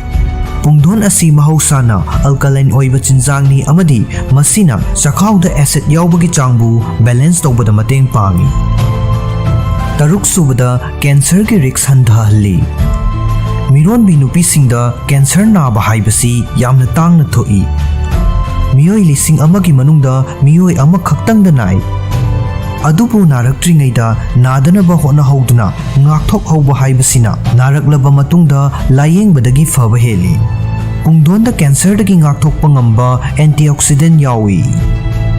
Pungdon asi mahausana alkaline oiba chinjangni amadi masina chakhauda acid yaubagi changbu balance tawbada mateng pangi. Taruk subada cancer ki risk handhahalli. Mironbi nupi singda cancer naba haibasi yamna tangna thoi. Miyoi lising amagi manungda miyoi ama khaktangda nai. Adubu naraktringaida nadanaba hona hauduna ngakthok hauba haibasina naraklaba matungda layengbadagi faba heli. Pungdonda cancer dagi ngakthokpa ngamba antioxidant yawi.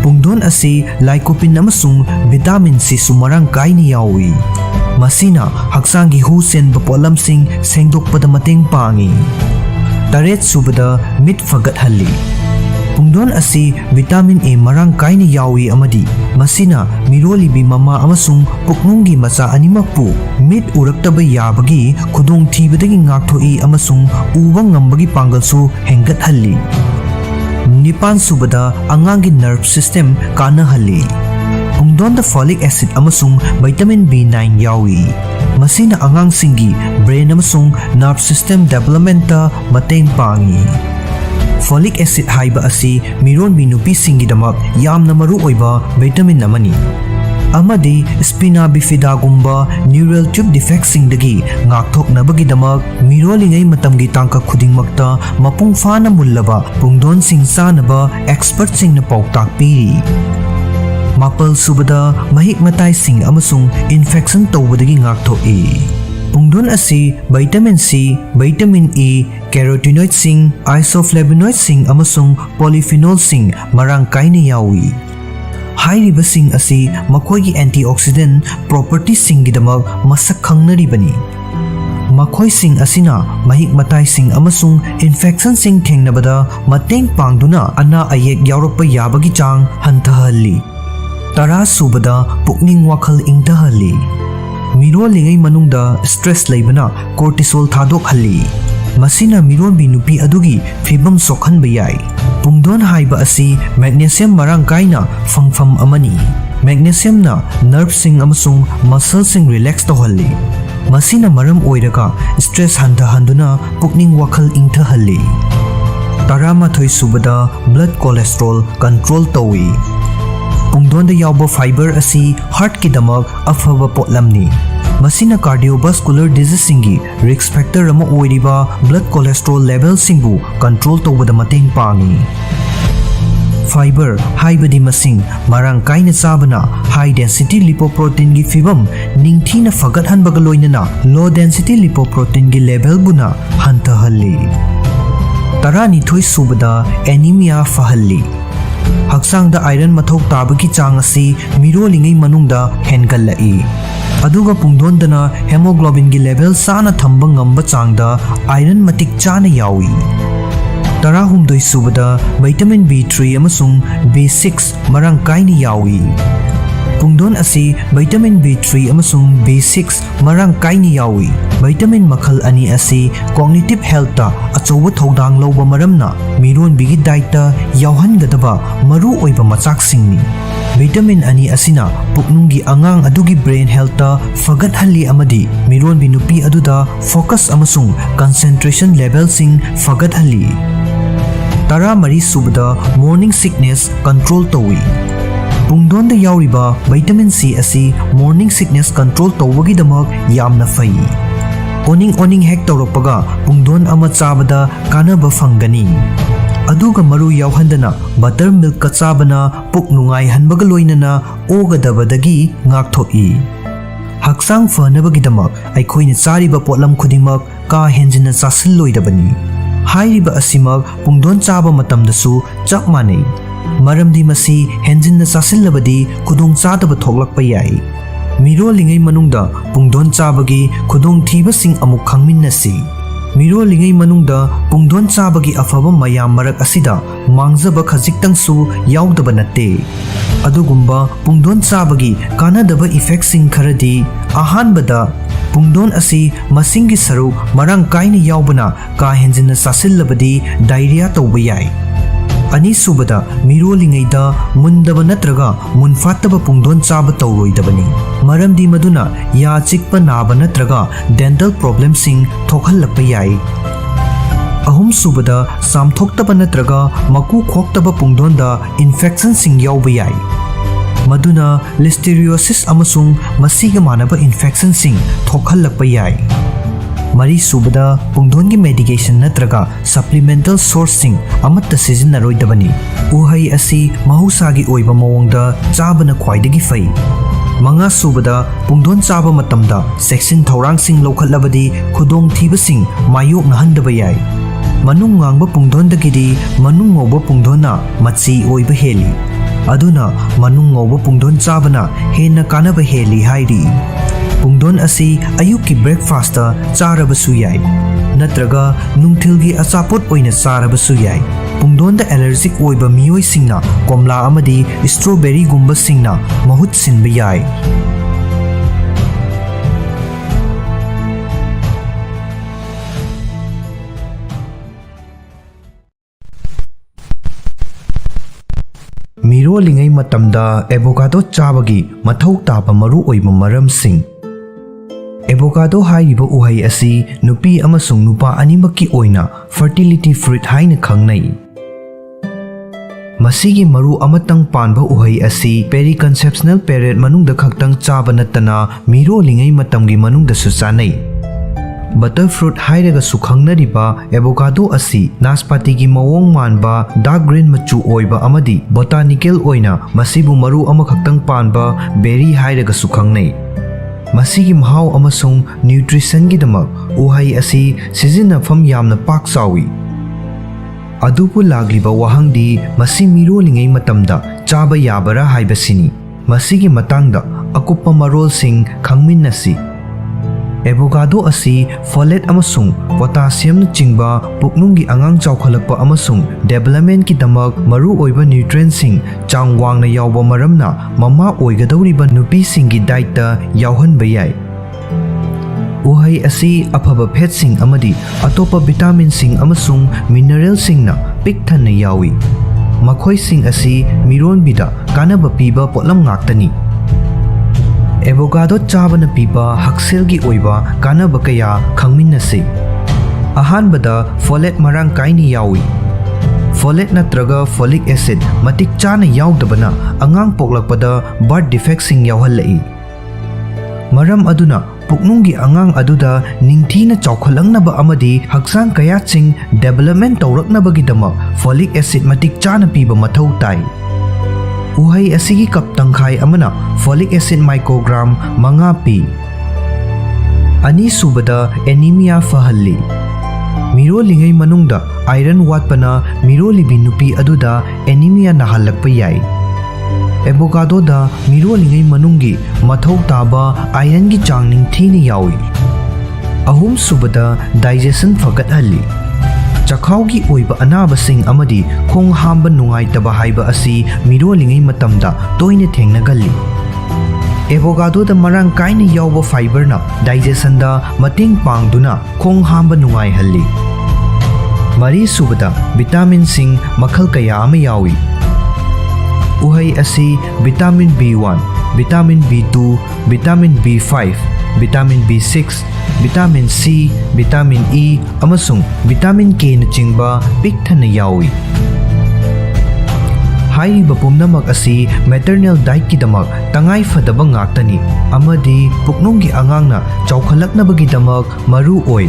Pungdon asi lycopene amasung vitamin C sumarang kaini yawi. Masina hakchanggi hu senba polamsing sengdokpada mateng pangi. Taret subada mit fagat halli. Pungdon asi vitamin A marang kaini yawi amadi masina mirolibi mama amasung puknunggi macha animakpu mit uraktaba yabagi khudong thibadagi ngakthoi amasung uba ngambagi pangalsu hengat halli. Nipan subada angangi nerve system kana halli. Pungdonda folic acid amasung vitamin B9 yawi. Masina angang singi brain amasung nerve system development ta mateng pangi. Folic acid haiba asi mironbi nupi singi damak yamna maru oiba vitamin amani. Amadi spina bifida gumba neural tube defect singdagi ngakthoknabagi damak mirolingai matamgi tangka khudingmakta mapung fana mullaba pungdon sing chanaba expert singna pauktak piri. Mapal subada mahik matai sing amasung infection tawbadagi ngakthoi. Pungdon asi vitamin C, vitamin E, carotenoid sing, isoflavonoid sing amasung polyphenol sing marang kaina yawi. Hairiba sing asi makoigi antioxidant properties singgidamak masak khangnaribani. Makoi sing asina mahik matai sing amasung infection sing thengnabada mateng pangduna ana ayek yaurokpa yabagi chang hantahalli. Tara subada pukning wakhal ingtahalli. Mirolingai manungda stress laibana cortisol thadok halli. Masina mironbi nupi adugi fibam sokhanba yai. Pungdon haiba asi magnesium marang kaina fangfam amani. Magnesium na nerve sing amasung muscle sing relax tawhalli. Masina maram oiraga stress handuna pukning wakhal ingthahalli. Taramathoi subada blood cholesterol control tawi. Pungdonda yauba fiber asi heart ki damak afaba potlamni. Masina cardiovascular disease singi risk factor ama oiriba blood cholesterol level singbu control tawbada mateng pangi. Fiber haibadi masing marang kaina chabana high density lipoprotein gi fibam ningthina fagathanbaga loinana low density lipoprotein gi level buna hantahalli. Tarani thoi subada anemia fahalli. Hakchangda iron mathau tabagi chang asi mirolingai manungda hengallai. Aduga pungdondana hemoglobin gi level sana thamba ngamba changda iron matik chana yawi. Tarahumdoi subada vitamin B3 amasung B6 marang kaini yawi. Pungdon asi vitamin B3 amasung B6 marang kaini yawi. Vitamin makhal ani asi cognitive health ta achowa thodang loba maramna miron bigi diet ta yauhangadaba maru oiba machak singni. Vitamin ani asina puknunggi angang adugi brain health ta fagathalli amadi miron binupi aduda focus amasung concentration level sing fagathalli. Tara mari subada morning sickness control tawi. Pungdonda yauriba vitamin C asi morning sickness control tawagi damak yamna fai. oning hek tawrokpaga pungdon ama chabada kanaba fangani aduga maru yauhandana buttermilk ka chabana puk nungai hanbaga loinana ogadabadagi ngakthoi hakchang fanabagidamak aikhoina chariba potlam khudimak ka henjina chasilloidabani hairiba asimak pungdon chaba matamdasu chap manei maramdi masi henjinna chasillabadi khudong chadaba thoklakpa yai mirolingei manungda pungdon chabagi khudong thiba sing amuk khangminnasi mirolingei manungda pungdon chabagi afaba mayam marak asida mangjaba khajiktangsu yaudaba natte adugumba pungdon chabagi kanadaba effect sing kharadi ahanbada pungdon asi masingi saru marang kaina yaubana ka henjinna chasillabadi diarrhea tawba yai ani subada mirolingayda mundaba natraga munfataba pungdon chaba tawroidabani maramdi maduna ya chikpa naba natraga dental problem sing thokhallakpa yai ahum subada samthoktaba natraga maku khoktaba pungdonda infection sing yauba yai maduna listeriosis amasung masiga manaba infection sing thokhallakpa yai mari subada pungdongi medication natraga supplemental sourcing amatta sizinnaroidabani uhai asi mahusagi oiba mawongda chabana khwaidagi fai manga subada pungdon chaba matamda section thorang lokhatlabadi khudong thibasing mayok nahandaba yai manung ngangba pungdondagidi manung ngawba pungdona machi oiba heli aduna manung ngawba pungdon chabana henna kanaba heli hairi pungdon asi ayuki breakfast ta charabasu yai natraga nungthilgi achapot oina charabasu yai pungdon da allergic oiba miyoi singna komla amadi strawberry gumba singna mahut sinba yai mirolingei matamda avocado chabagi mathau taba maru oiba maramsing avocado hairiba uhai asi nupi amasung nupa animaki oina fertility fruit haina khangnai masigi maru amatang panba uhai asi periconceptional period manungda khaktang chaba natana mirolingei matamgi manungda su chanai butterfruit hairaga su khangnariba avocado asi naspati gi mawong manba dark green machu oiba amadi botanical oina masibu maru amakhaktang panba berry hairaga su khangnai masigi mahau amasung nutrition gi damak uhai asi sizinafam yamna pak chawi adupu lagliba wahangdi masi mirolingei matamda chaba yabara haibasini masigi matangda akuppa marol sing khangminnasi avocado asi folate amasung potassium chingba puknunggi angang chawkhalakpa amasung development ki damak maru oiba nutrient sing changwangna yawba maramna mama oigadawriba nupi singi diet ta yawhanba yai uhai asi afaba fat sing amadi atopa vitamin sing amasung mineral singna pik thanna yawi makhoi sing asi mironbida kanaba piba potlam ngaktani avocado chabana piba hakselgi oiba kanaba kaya khangminnasi ahanbada folate marang kaini yawi folate natraga folic acid matik chana yaudabana angang poklakpada birth defect sing yawhallai maram aduna puknunggi angang aduda ningthina chawkhalangnaba amadi hakchang kaya ching development tawraknabagi damak folic acid matik chana piba mathau tai uhai asigi cup tangkhai amana folic acid microgram manga pi ani subada anemia fahalli mirolingei manungda iron watpana mirolibi nupi aduda anemia nahalakpa yai avocado da mirolingei manunggi mathau taba iron gi chang ningthina yawi ahum subada digestion fagathalli chakaugi oiba anabasing amadi khong hamba nungaitaba haiba asi mirolingei matamda toina thengnagalli avocado da marang kaina yawba fiber na digestion da mating pangduna khong hamba nungai halli mari subada vitamin sing makhal kaya ama yawi uhai asi vitamin B1 vitamin B2 vitamin B5 vitamin B6 vitamin C vitamin E amasung vitamin K na chingba pik thana yawi Hairiba pumnamak asi maternal diet kidamak tangai fadaba ngaktani amadi puknunggi angangna chawkhalaknabagi-damak maru oi.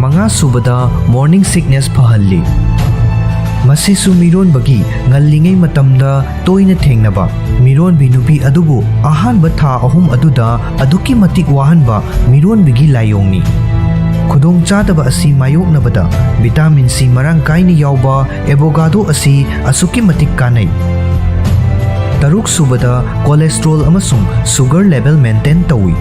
Manga subada morning sickness pahalli. Masisu mironbagi ngalingay matamda toyna thengnaba mironbi nupi adubu ahanba tha ahum aduda aduki matik wahanba mironbigi layongni. Khudong chadaba asi mayoknabada vitamin C marang kaina yawba avocado asi asuki matik kanai. Taruk subada cholesterol amasung sugar level maintain tawi.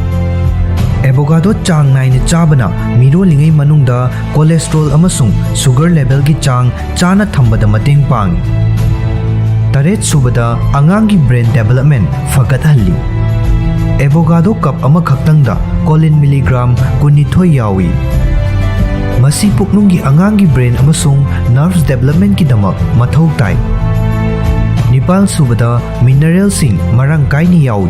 Avocado chang naina chabana mirolingay manungda cholesterol amasung sugar level gi chang chana thambada mateng pangi. Taret subada angangi brain development fagathalli. Avocado cup ama khaktangda colin milligram 12 yawi. Masi puknunggi angangi brain amasung nerves development kidamak mathau tai. Nipal subada mineral sing marang kaini yawi.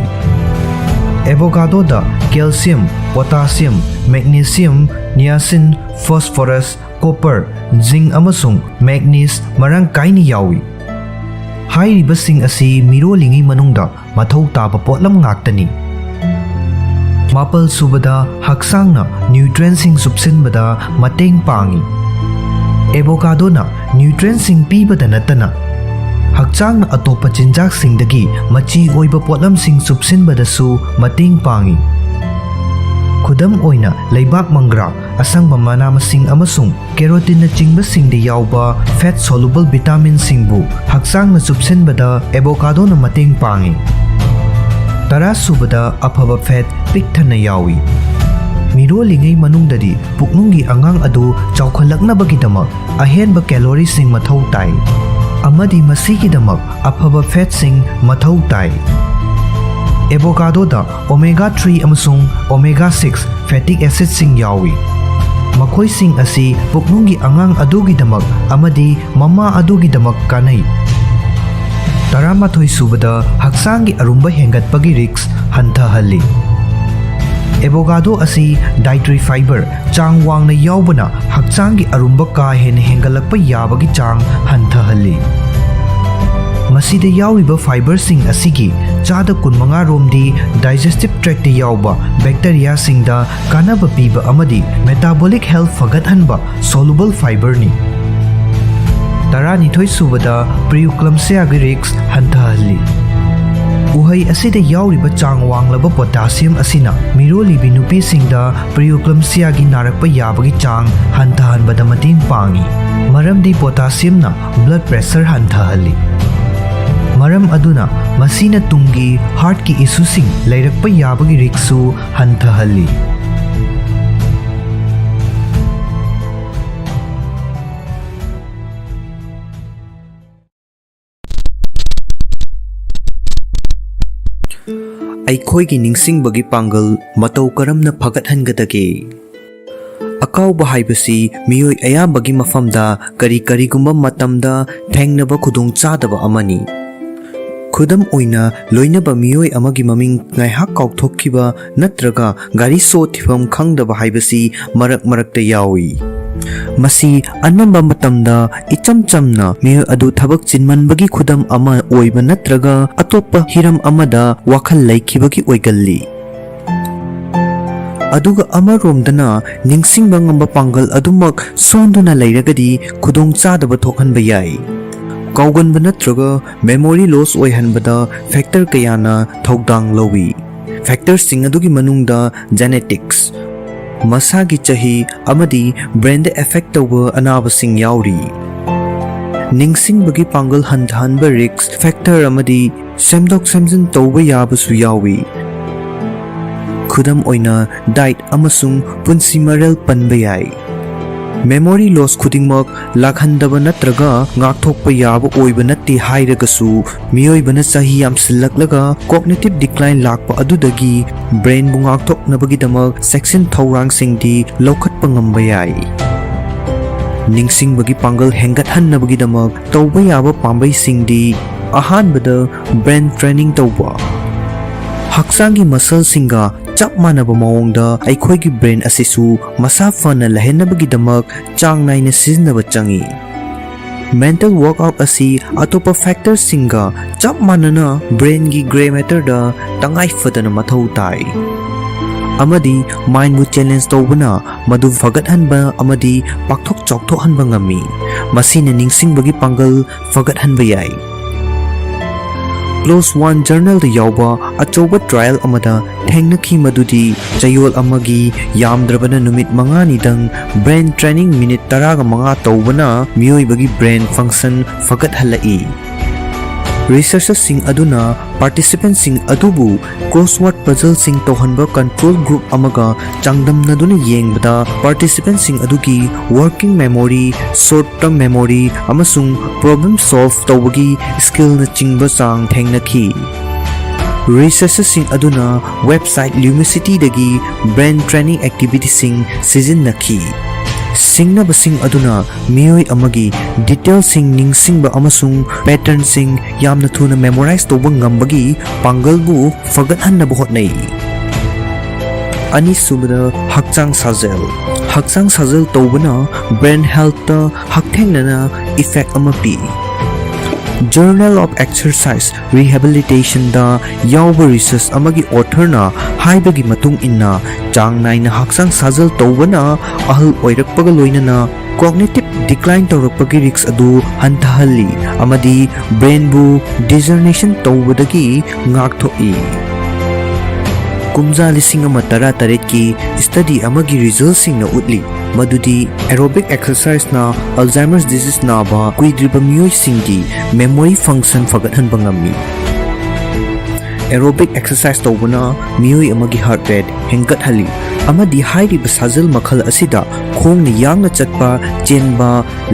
Avocado da calcium, potassium, magnesium, niacin, phosphorus, copper, zinc amasung magnesium marang kaini yawi. Hairiba sing asi mirolingi manungda mathau taba potlam ngaktani. Mapal subada haksangna nutrients sing subsinbada mateng pangi. Avocado na nutrients sing pibada natana hakchangna atopa chinjak singdagi machi oiba potlam sing subsinbadasu mateng pangi. Khudam oina leibak mangra asangba mana masing amasung keratin na chingba singda yawba fat soluble vitamin singbu hakchangna subsinbada avocado na mateng pangi. Tara subada afaba fat pikthana yawi. Mirolingay manungdadi puknunggi angang adu chawkhalaknabagidamak ahenba calories sing mathau tai. Amadi masigidamak afaba fat sing mathau tai. Avocado da omega 3 amasung omega 6 fatty acid sing yawi. Makhoi sing asi puknunggi angang adugidamak amadi mama adugidamak kanai. Taramathoi subada haksangi arumba hengatpagi risk hantahalli. Avocado asi dietary fiber chang wangna yawbana haksangi arumba ka hen hengalakpa yabagi chang hantahalli. Masida yawiba fiber sing asigi chada kunmanga romdi digestive tract da yawba bacteria singda kanaba piba amadi metabolic health fagathanba soluble fiber ni. Taranithoi subada preeclampsia gi risk hantahalli. Uhai asida yauriba chang wanglaba potassium asina mirolibi nupi singda preeclampsia gi narakpa yabagi chang hantahanbada mateng pangi. Maramdi potassium na blood pressure hantahalli. Maram aduna masina tungi heart ki issue sing leirakpa yabagi risksu hantahalli. Aikhoigi ningsingbagi pangal matau karamna phagathangadage. Akauba haibasi miyoi ayambagi mafamda kari-karigumba matamda thengnaba khudongchadaba amani. Khudam oina loinaba miyoi amagi maming ngaihak kaukthokkiba natraga gari so thifam khangdaba haibasi marak-marakta yawi. Masi anamba matamda icham chamna miyoi adu thabak chinmanbagi khudam ama oiba natraga atopa hiram amada wakhal laikhibagi oigalli. Aduga amaromdana ningsingba ngamba pangal adumak sonduna leiragadi khudongchadaba thokhanba yai. Kauganba natraga memory loss oihanbada factor kayana thaudang lowi. Factors sing adugi manungda genetics, masagi chahi amadi brain da affect tawba anaba sing yauri. Ningsingbagi pangal hantanba risk factor amadi semdok semjin tawba yabasu yawi. Khudam oina diet amasung punsi maral panba yai. Memory loss khudingmak lakhandaba natraga ngakthokpa yaba oiba natti hairagasu miyoibana chahi yamsillaklaga cognitive decline lakpa adudagi brain bu ngakthoknabagidamak section thawrang singdi lokhatpa ngamba yai. Ningsingbagi pangal hengathannabagidamak tawba yaba pambai singdi ahanbada brain training tawba. Haksangi muscle singa chap manaba mawongda aikhoigi brain asisu masa fana lahennabagidamak chang naina siznaba changi. mental workout asi atopa factor singa chap manana brain gi gray matter da tangai fadana mathau tai amadi mind bu challenge tobuna madu fagat hanba amadi pakthok chokthok hanba ngami masina ningsing bagi pangal fagat hanba yai Close One Journal da yauba achoba trial amada thengnaki madudi chayol amagi yamdrabana numit mangani dang brain training minute 15 tawbana mioi bagi brain function fagat halai researchers sing aduna participants sing adubu crossword puzzle sing tohanba control group amaga changdamnaduna yengbada participants sing adugi working memory short term memory amasung problem solve tawbagi skill na chingba chang thengnaki researchers sing aduna website Lumicity dagi brain training activity sing sijinnaki singnaba sing aduna mioi amagi detail sing ningsingba amasung pattern sing yamna thuna memorize toba ngambagi pangalbu fagathanna hotnai ani subada hakchang sajal tobana brain health ta hakthengnana effect amapi Journal of Exercise Rehabilitation da yauba research amagi author na haibagi matung inna chang naina hakchang sajal tobana ahal oirakpaga loinana cognitive decline tawrakpagi risks adu hantahalli amadi brain bu degeneration tawbadagi ngakthoi kumja lising ama tara taret ki study amagi result sing na utli madudi aerobic exercise na Alzheimer's disease na ba kuidriba mioi singgi memory function fagathan bangami aerobic exercise tawbana mioi amagi heart rate hengat hali amadi hairi basajal makhal asida khong ni yangna chatpa chenba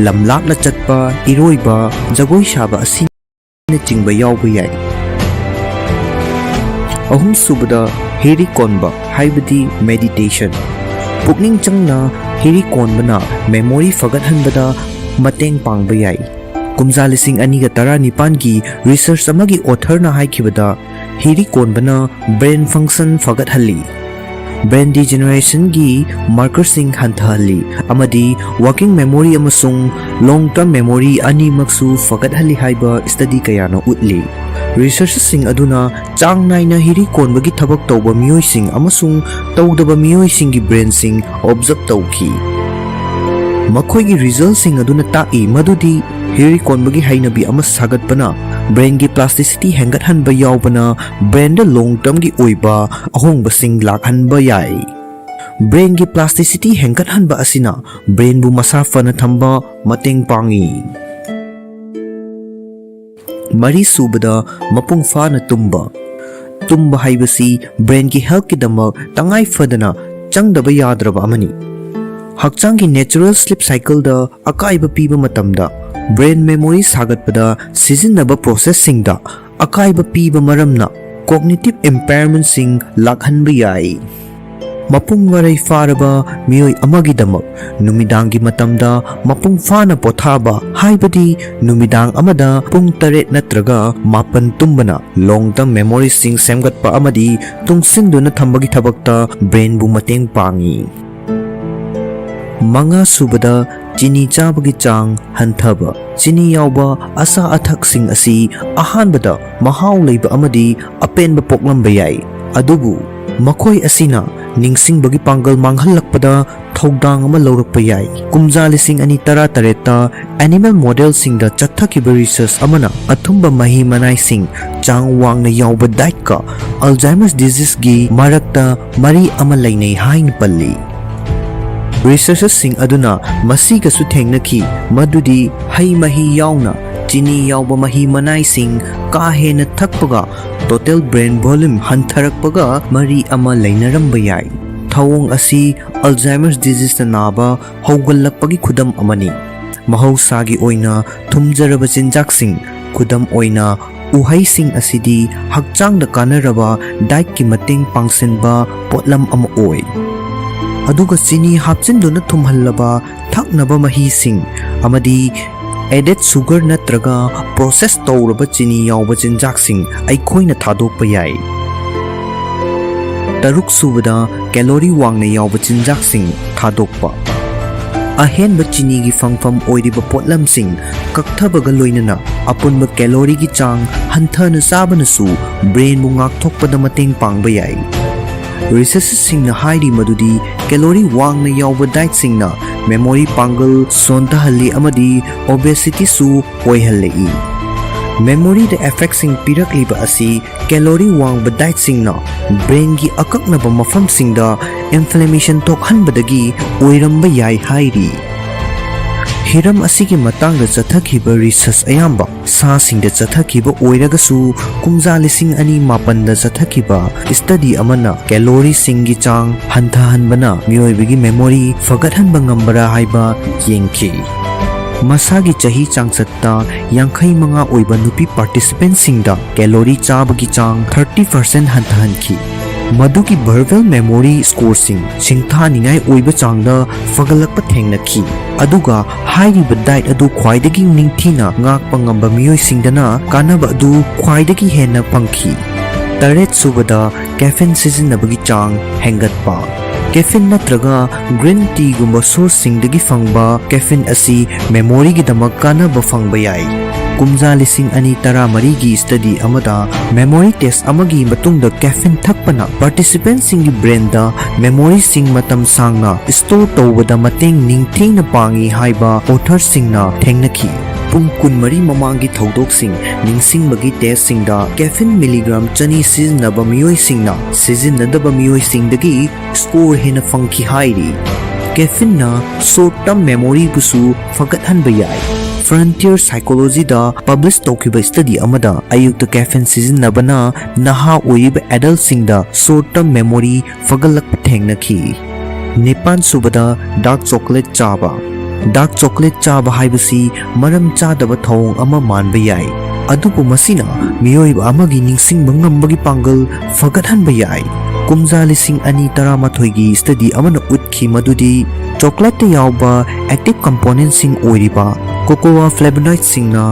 lamlap na chatpa iroiba jagoi shaba asi na chingba yawba yai ahum subada heri konba haibadi meditation pukning changna heri konbana memory fagathanbada mateng pangba yai kumja lising aniga tara nipan gi research amagi author na haikibada heri konbana brain function fagathalli brain degeneration gi marker sing hanthali amadi working memory amasung long term memory ani maksu fagathalli haiba study kayano utli researchers sing aduna chang naina hiri konbagi thabak tawba mioi sing amasung tawdaba mioi sing gi brain sing observe tawki makhoi gi result sing aduna ta'i madudi hiri konbagi hainabi ama sagatpana brain gi plasticity hengat hanba yawbana brain da long term gi oiba ahongba sing lakhanba yai brain gi plasticity hengat hanba asina brain bu masa fana thamba mateng pangi Mari subada mapung fana tumba haibasi brain ki health ki damak tangai fadana changdaba yadraba amani hakchang ki natural sleep cycle da akaiba piba matamda brain memory sagatpada sijinnaba processing da akaiba piba maramna cognitive impairment sing lakhanba yai mapung warai faraba mioi amagi damak numidangi matamda mapung fana pothaba haibadi numidang amada pung taret natraga mapan tumbana long term memory sing semgatpa amadi tungsinduna thambagi thabakta brain bu mateng pangi manga subada chini chabagi chang hanthaba chini yauba asa athak sing asi ahanbada mahau leiba amadi apenba poklamba yai adubu makhoi asina ningsing bagi pangal manghallakpada thogdang ama lawrakpa yai kumja lising ani tara tareta animal model sing da chathakiba research amana athumba mahi manai sing chang wangna yauba diet ka Alzheimer's disease gi marakta mari ama lainai hain palli researchers sing aduna masi ka su thengnaki madudi hai mahi yauna chini yauba mahi manai sing ka hena thakpaga total brain volume hantharakpaga mari ama lainaramba yai thawong asi Alzheimer's disease na naba hawgallakpagi khudam amani mahausagi oina thumjaraba chinjaksing khudam oina uhai sing asidi hakchang da kanaraba diet ki mateng pangsinba potlam ama oi aduga chini hapchinduna thumhallaba thaknaba mahi sing amadi added sugar natraga process tawraba chini yawba chinjaksing aikhoina thadokpa yai taruk subada calorie wangna yawba chinjaksing thadokpa ꯑꯍꯦꯟꯕ ꯆꯤꯅꯤꯒꯤ ꯐꯪꯐꯝ ꯑꯣꯏꯔꯤꯕ ꯄꯣꯠꯂꯝꯁꯤꯡ ꯀꯛꯊꯕꯒ ꯂꯣꯏꯅꯅ ꯑꯄꯨꯟꯕ ꯀꯦꯂꯣꯔꯤꯒꯤ ꯆꯥꯡ ꯍꯟꯊꯅ ꯆꯥꯕꯅꯁꯨ ꯕ꯭ꯔꯦꯟꯕꯨ ꯉꯥꯛꯊꯣꯛꯄꯗ ꯃꯇꯦꯡ ꯄꯥꯡꯕ ꯌꯥꯏ꯫ ꯔꯤꯁꯔꯆꯔꯁꯤꯡꯅ ꯍꯥꯏꯔꯤ ꯃꯗꯨꯗꯤ ꯀꯦꯂꯣꯔꯤ ꯋꯥꯡꯅ ꯌꯥꯎꯕ ꯗꯥꯏꯠꯁꯤꯡꯅ ꯃꯦꯃꯣꯔꯤ ꯄꯥꯡꯒꯜ ꯁꯣꯟꯊꯍꯜꯂꯤ ꯑꯃꯗꯤ ꯑꯣꯕꯦꯁꯤꯇꯤꯁꯨ ꯑꯣꯏꯍꯜꯂꯛꯏ꯫ ꯃꯦꯃꯣꯔꯤꯗ ꯑꯦꯐꯦꯛꯁꯤꯡ ꯄꯤꯔꯛꯂꯤꯕ ꯑꯁꯤ ꯀꯦꯂꯣꯔꯤ ꯋꯥꯡꯕ ꯗꯥꯏꯠꯁꯤꯡꯅ ꯕ꯭ꯔꯦꯟꯒꯤ ꯑꯀꯛꯅꯕ ꯃꯐꯝꯁꯤꯡꯗ ꯏꯟꯐ꯭ꯂꯦꯃꯦꯁꯟ ꯊꯣꯛꯍꯟꯕꯗꯒꯤ ꯑꯣꯏꯔꯝꯕ ꯌꯥꯏ ꯍꯥꯏꯔꯤ꯫ ꯍꯤꯔꯝ ꯑꯁꯤꯒꯤ ꯃꯇꯥꯡꯗ ꯆꯠꯊꯈꯤꯕ ꯔꯤꯁꯔꯆ ꯑꯌꯥꯝꯕ ꯁꯥꯁꯤꯡꯗ ꯆꯠꯊꯈꯤꯕ ꯑꯣꯏꯔꯒꯁꯨ ꯀꯨꯝꯖꯥ 2002ꯗ ꯆꯠꯊꯈꯤꯕ ꯁ꯭ꯇꯗꯤ ꯑꯃꯅ ꯀꯦꯂꯣꯔꯤꯁꯤꯡꯒꯤ ꯆꯥꯡ ꯍꯟꯊꯍꯟꯕꯅ ꯃꯤꯑꯣꯏꯕꯒꯤ ꯃꯦꯃꯣꯔꯤ ꯐꯒꯠꯍꯟꯕ ꯉꯝꯕ꯭ꯔꯥ ꯍꯥꯏꯕ ꯌꯦꯡꯈꯤ꯫ ꯃꯁꯥꯒꯤ ꯆꯍꯤ ꯆꯥꯡꯆꯠꯇ 55 ꯑꯣꯏꯕ ꯅꯨꯄꯤ ꯄꯥꯔꯇꯤꯁꯤꯄꯦꯟꯠꯁꯤꯡꯗ ꯀꯦꯂꯣꯔꯤ ꯆꯥꯕꯒꯤ ꯆꯥꯡ 30% ꯍꯟꯊꯍꯟꯈꯤ꯫ ꯃꯗꯨꯒꯤ ꯚꯔꯕꯦꯜ ꯃꯦꯃꯣꯔꯤ ꯁ꯭ꯀꯣꯔꯁꯤꯡ ꯁꯤꯡꯊꯥꯅꯤꯡꯉꯥꯏ ꯑꯣꯏꯕ ꯆꯥꯡꯗ ꯐꯒꯠꯂꯛꯄ ꯊꯦꯡꯅꯈꯤ꯫ ꯑꯗꯨꯒ ꯍꯥꯏꯔꯤꯕ ꯗꯥꯏꯠ ꯑꯗꯨ ꯈ꯭ꯋꯥꯏꯗꯒꯤ ꯅꯤꯡꯊꯤꯅ ꯉꯥꯛꯄ ꯉꯝꯕ ꯃꯤꯑꯣꯏꯁꯤꯡꯗꯅ ꯀꯥꯟꯅꯕ ꯑꯗꯨ ꯈ꯭ꯋꯥꯏꯗꯒꯤ ꯍꯦꯟꯅ ꯐꯪꯈꯤ꯫ 8ꯁꯨꯕꯗ ꯀꯦꯐꯤꯟ ꯁꯤꯖꯤꯟꯅꯕꯒꯤ ꯆꯥꯡ ꯍꯦꯟꯒꯠꯄ꯫ ꯀꯦꯐꯤꯟ ꯅꯠꯇ꯭ꯔꯒ ꯒ꯭ꯔꯤꯟ ꯇꯤꯒꯨꯝꯕ ꯁꯣꯔꯁꯁꯤꯡꯗꯒꯤ ꯐꯪꯕ ꯀꯦꯐꯤꯟ ꯑꯁꯤ ꯃꯦꯃꯣꯔꯤꯒꯤꯗꯃꯛ ꯀꯥꯟꯅꯕ ꯐꯪꯕ ꯌꯥꯏ꯫ ꯀꯨꯝꯖꯥ 2013ꯒꯤ ꯁ꯭ꯇꯗꯤ ꯑꯃꯗ ꯃꯦꯃꯣꯔꯤ ꯇꯦꯁ ꯑꯃꯒꯤ ꯃꯇꯨꯡꯗ ꯀꯦꯐꯤꯟ ꯊꯛꯄꯅ ꯄꯥꯔꯇꯤꯁꯤꯄꯦꯟꯠꯁꯤꯡꯒꯤ ꯕ꯭ꯔꯦꯟꯗ ꯃꯦꯃꯣꯔꯤꯁꯤꯡ ꯃꯇꯝ ꯁꯥꯡꯅ ꯁ꯭ꯇꯣꯔ ꯇꯧꯕꯗ ꯃꯇꯦꯡ ꯅꯤꯡꯊꯤꯅ ꯄꯥꯡꯏ ꯍꯥꯏꯕ ꯑꯣꯊꯔꯁꯤꯡꯅ ꯊꯦꯡꯅꯈꯤ꯫ ꯄꯨꯡ 24 ꯃꯃꯥꯡꯒꯤ ꯊꯧꯗꯣꯛꯁꯤꯡ ꯅꯤꯡꯁꯤꯡꯕꯒꯤ ꯇꯦꯁꯁꯤꯡꯗ ꯀꯦꯐꯤꯟ ꯃꯤꯂꯤꯒ꯭ꯔꯥꯝ 200 ꯁꯤꯖꯤꯟꯅꯕ ꯃꯤꯑꯣꯏꯁꯤꯡꯅ ꯁꯤꯖꯤꯟꯅꯗꯕ ꯃꯤꯑꯣꯏꯁꯤꯡꯗꯒꯤ ꯁ꯭ꯀꯣꯔ ꯍꯦꯟꯅ ꯐꯪꯈꯤ ꯍꯥꯏꯔꯤ꯫ ꯀꯦꯐꯤꯟꯅ ꯁꯣꯔꯠ ꯇꯔꯝ ꯃꯦꯃꯣꯔꯤꯕꯨꯁꯨ ꯐꯒꯠꯍꯟꯕ ꯌꯥꯏ꯫ ꯐ꯭ꯔꯟꯇꯤꯌꯔ ꯁꯥꯏꯀꯣꯂꯣꯖꯤꯗ ꯄꯕ꯭ꯂꯤꯁ ꯇꯧꯈꯤꯕ ꯁ꯭ꯇꯗꯤ ꯑꯃꯗ ꯑꯌꯨꯛꯇ ꯀꯦꯐꯤꯟ ꯁꯤꯖꯤꯟꯅꯕꯅ ꯅꯍꯥ ꯑꯣꯏꯔꯤꯕ ꯑꯦꯗꯜꯠꯁꯤꯡꯗ ꯁꯣꯔꯠ ꯇꯔꯝ ꯃꯦꯃꯣꯔꯤ ꯐꯒꯠꯂꯛꯄ ꯊꯦꯡꯅꯈꯤ꯫ 9ꯁꯨꯕꯗ ꯗꯥꯔꯛ ꯆꯣꯀꯣꯂꯦꯠ ꯆꯥꯕ꯫ ꯗꯥꯔꯛ ꯆꯣꯀꯣꯂꯦꯠ ꯆꯥꯕ ꯍꯥꯏꯕꯁꯤ ꯃꯔꯝ ꯆꯥꯗꯕ ꯊꯧꯑꯣꯡ ꯑꯃ ꯃꯥꯟꯕ ꯌꯥꯏ, ꯑꯗꯨꯕꯨ ꯃꯁꯤꯅ ꯃꯤꯑꯣꯏꯕ ꯑꯃꯒꯤ ꯅꯤꯡꯁꯤꯡꯕ ꯉꯝꯕꯒꯤ ꯄꯥꯡꯒꯜ ꯐꯒꯠꯍꯟꯕ ꯌꯥꯏ꯫ ꯀꯨꯝꯖꯥ 2013ꯒꯤ ꯁ꯭ꯇꯗꯤ ꯑꯃꯅ ꯎꯠꯈꯤ ꯃꯗꯨꯗꯤ ꯆꯣꯀꯣꯂꯦꯠꯇ ꯌꯥꯎꯕ ꯑꯦꯛꯇꯤꯚ ꯀꯝꯄꯣꯅꯦꯟꯠꯁꯤꯡ ꯑꯣꯏꯔꯤꯕ ꯀꯣꯀꯣꯋꯥ ꯐ꯭ꯂꯦꯚꯣꯅꯣꯏꯗꯁꯤꯡꯅ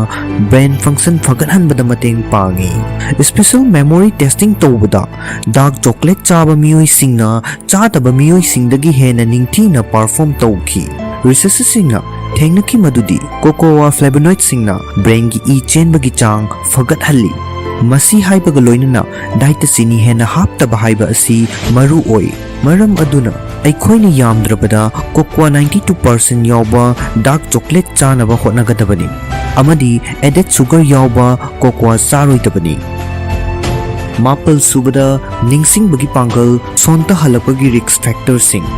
ꯕ꯭ꯔꯦꯟ ꯐꯪꯛꯁꯟ ꯐꯒꯠꯍꯟꯕꯗ ꯃꯇꯦꯡ ꯄꯥꯡꯏ꯫ ꯁ꯭ꯄꯦꯁꯦꯜ ꯃꯦꯃꯣꯔꯤ ꯇꯦꯁꯇꯤꯡ ꯇꯧꯕꯗ ꯗꯥꯔꯛ ꯆꯣꯀꯣꯂꯦꯠ ꯆꯥꯕ ꯃꯤꯑꯣꯏꯁꯤꯡꯅ ꯆꯥꯗꯕ ꯃꯤꯑꯣꯏꯁꯤꯡꯗꯒꯤ ꯍꯦꯟꯅ ꯅꯤꯡꯊꯤꯅ ꯄꯔꯐꯣꯔꯝ ꯇꯧꯈꯤ꯫ ꯔꯤꯁꯔꯆꯔꯁꯤꯡꯅ ꯊꯦꯡꯅꯈꯤ ꯃꯗꯨꯗꯤ ꯀꯣꯀꯣꯋꯥ ꯐ꯭ꯂꯦꯚꯣꯅꯣꯏꯗꯁꯤꯡꯅ ꯕ꯭ꯔꯦꯟꯒꯤ ꯏ ꯆꯦꯟꯕꯒꯤ ꯆꯥꯡ ꯐꯒꯠꯍꯜꯂꯤ꯫ ꯃꯁꯤ ꯍꯥꯏꯕꯒ ꯂꯣꯏꯅꯅ ꯗꯥꯏꯠꯇ ꯆꯤꯅꯤ ꯍꯦꯟꯅ ꯍꯥꯞꯇꯕ ꯍꯥꯏꯕ ꯑꯁꯤ ꯃꯔꯨ ꯑꯣꯏ꯫ ꯃꯔꯝ ꯑꯗꯨꯅ ꯑꯩꯈꯣꯏꯅ ꯌꯥꯝꯗ꯭ꯔꯕꯗ ꯀꯣꯀꯣꯋꯥ 92% ꯌꯥꯎꯕ ꯗꯥꯔꯛ ꯆꯣꯀꯣꯂꯦꯠ ꯆꯥꯅꯕ ꯍꯣꯠꯅꯒꯗꯕꯅꯤ ꯑꯃꯗꯤ ꯑꯦꯗꯦꯗ ꯁꯨꯒꯔ ꯌꯥꯎꯕ ꯀꯣꯀꯣꯋꯥ ꯆꯥꯔꯣꯏꯗꯕꯅꯤ꯫ 9ꯁꯨꯕꯗ ꯅꯤꯡꯁꯤꯡꯕꯒꯤ ꯄꯥꯡꯒꯜ ꯁꯣꯟꯊꯍꯜꯂꯛꯄꯒꯤ ꯔꯤꯛꯁ ꯐꯦꯛꯇꯔꯁꯤꯡ꯫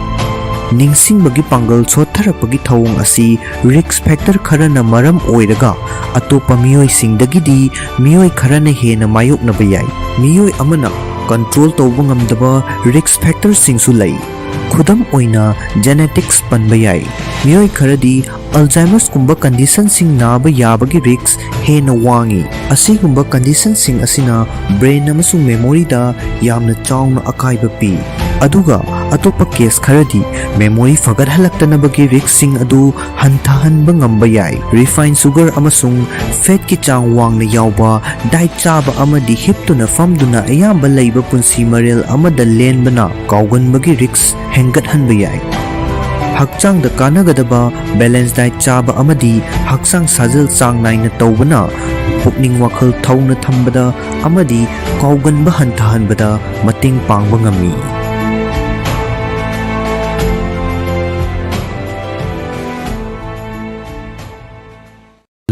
ꯅꯤꯡꯁꯤꯡꯕꯒꯤ ꯄꯥꯡꯒꯜ ꯁꯣꯠꯊꯔꯛꯄꯒꯤ ꯊꯧꯑꯣꯡ ꯑꯁꯤ ꯔꯤꯛꯁ ꯐꯦꯛꯇꯔ ꯈꯔꯅ ꯃꯔꯝ ꯑꯣꯏꯔꯒ ꯑꯇꯣꯞꯄ ꯃꯤꯑꯣꯏꯁꯤꯡꯗꯒꯤꯗꯤ ꯃꯤꯑꯣꯏ ꯈꯔꯅ ꯍꯦꯟꯅ ꯃꯥꯌꯣꯛꯅꯕ ꯌꯥꯏ꯫ ꯃꯤꯑꯣꯏ ꯑꯃꯅ ꯀꯟꯇ꯭ꯔꯣꯜ ꯇꯧꯕ ꯉꯝꯗꯕ ꯔꯤꯛꯁ ꯐꯦꯛꯇꯔꯁꯤꯡꯁꯨ ꯂꯩ꯫ ꯈꯨꯗꯝ ꯑꯣꯏꯅ ꯖꯦꯅꯦꯇꯤꯛꯁ ꯄꯟꯕ ꯌꯥꯏ꯫ ꯃꯤꯑꯣꯏ ꯈꯔꯗꯤ ꯑꯜꯖꯥꯏꯃꯔꯁꯀꯨꯝꯕ ꯀꯟꯗꯤꯁꯟꯁꯤꯡ ꯅꯥꯕ ꯌꯥꯕꯒꯤ ꯔꯤꯛꯁ ꯍꯦꯟꯅ ꯋꯥꯡꯏ꯫ ꯑꯁꯤꯒꯨꯝꯕ ꯀꯟꯗꯤꯁꯟꯁꯤꯡ ꯑꯁꯤꯅ ꯕ꯭ꯔꯦꯟ ꯑꯃꯁꯨꯡ ꯃꯦꯃꯣꯔꯤꯗ ꯌꯥꯝꯅ ꯆꯥꯎꯅ ꯑꯀꯥꯏꯕ ꯄꯤ꯫ ꯑꯗꯨꯒ ꯑꯇꯣꯞꯄ ꯀꯦꯁ ꯈꯔꯗꯤ ꯃꯦꯃꯣꯔꯤ ꯐꯒꯠꯍꯜꯂꯛꯇꯅꯕꯒꯤ ꯔꯤꯛꯁꯁꯤꯡ ꯑꯗꯨ ꯍꯟꯊꯍꯟꯕ ꯉꯝꯕ ꯌꯥꯏ꯫ ꯔꯤꯐꯥꯏꯟ ꯁꯨꯒꯔ ꯑꯃꯁꯨꯡ ꯐꯦꯠꯀꯤ ꯆꯥꯡ ꯋꯥꯡꯅ ꯌꯥꯎꯕ ꯗꯥꯏꯠ ꯆꯥꯕ ꯑꯃꯗꯤ ꯍꯤꯞꯇꯨꯅ ꯐꯝꯗꯨꯅ ꯑꯌꯥꯝꯕ ꯂꯩꯕ ꯄꯨꯟꯁꯤ ꯃꯔꯦꯜ ꯑꯃꯗ ꯂꯦꯟꯕꯅ ꯀꯥꯎꯒꯟꯕꯒꯤ ꯔꯤꯛꯁ ꯍꯦꯟꯒꯠꯍꯟꯕ ꯌꯥꯏ꯫ ꯍꯛꯆꯥꯡꯗ ꯀꯥꯟꯅꯒꯗꯕ ꯕꯦꯂꯦꯟꯁ ꯗꯥꯏꯠ ꯆꯥꯕ ꯑꯃꯗꯤ ꯍꯛꯆꯥꯡ ꯁꯥꯖꯦꯜ ꯆꯥꯡ ꯅꯥꯏꯅ ꯇꯧꯕꯅ ꯄꯨꯛꯅꯤꯡ ꯋꯥꯈꯜ ꯊꯧꯅ ꯊꯝꯕꯗ ꯑꯃꯗꯤ ꯀꯥꯎꯒꯟꯕ ꯍꯟꯊꯍꯟꯕꯗ ꯃꯇꯦꯡ ꯄꯥꯡꯕ ꯉꯝꯃꯤ꯫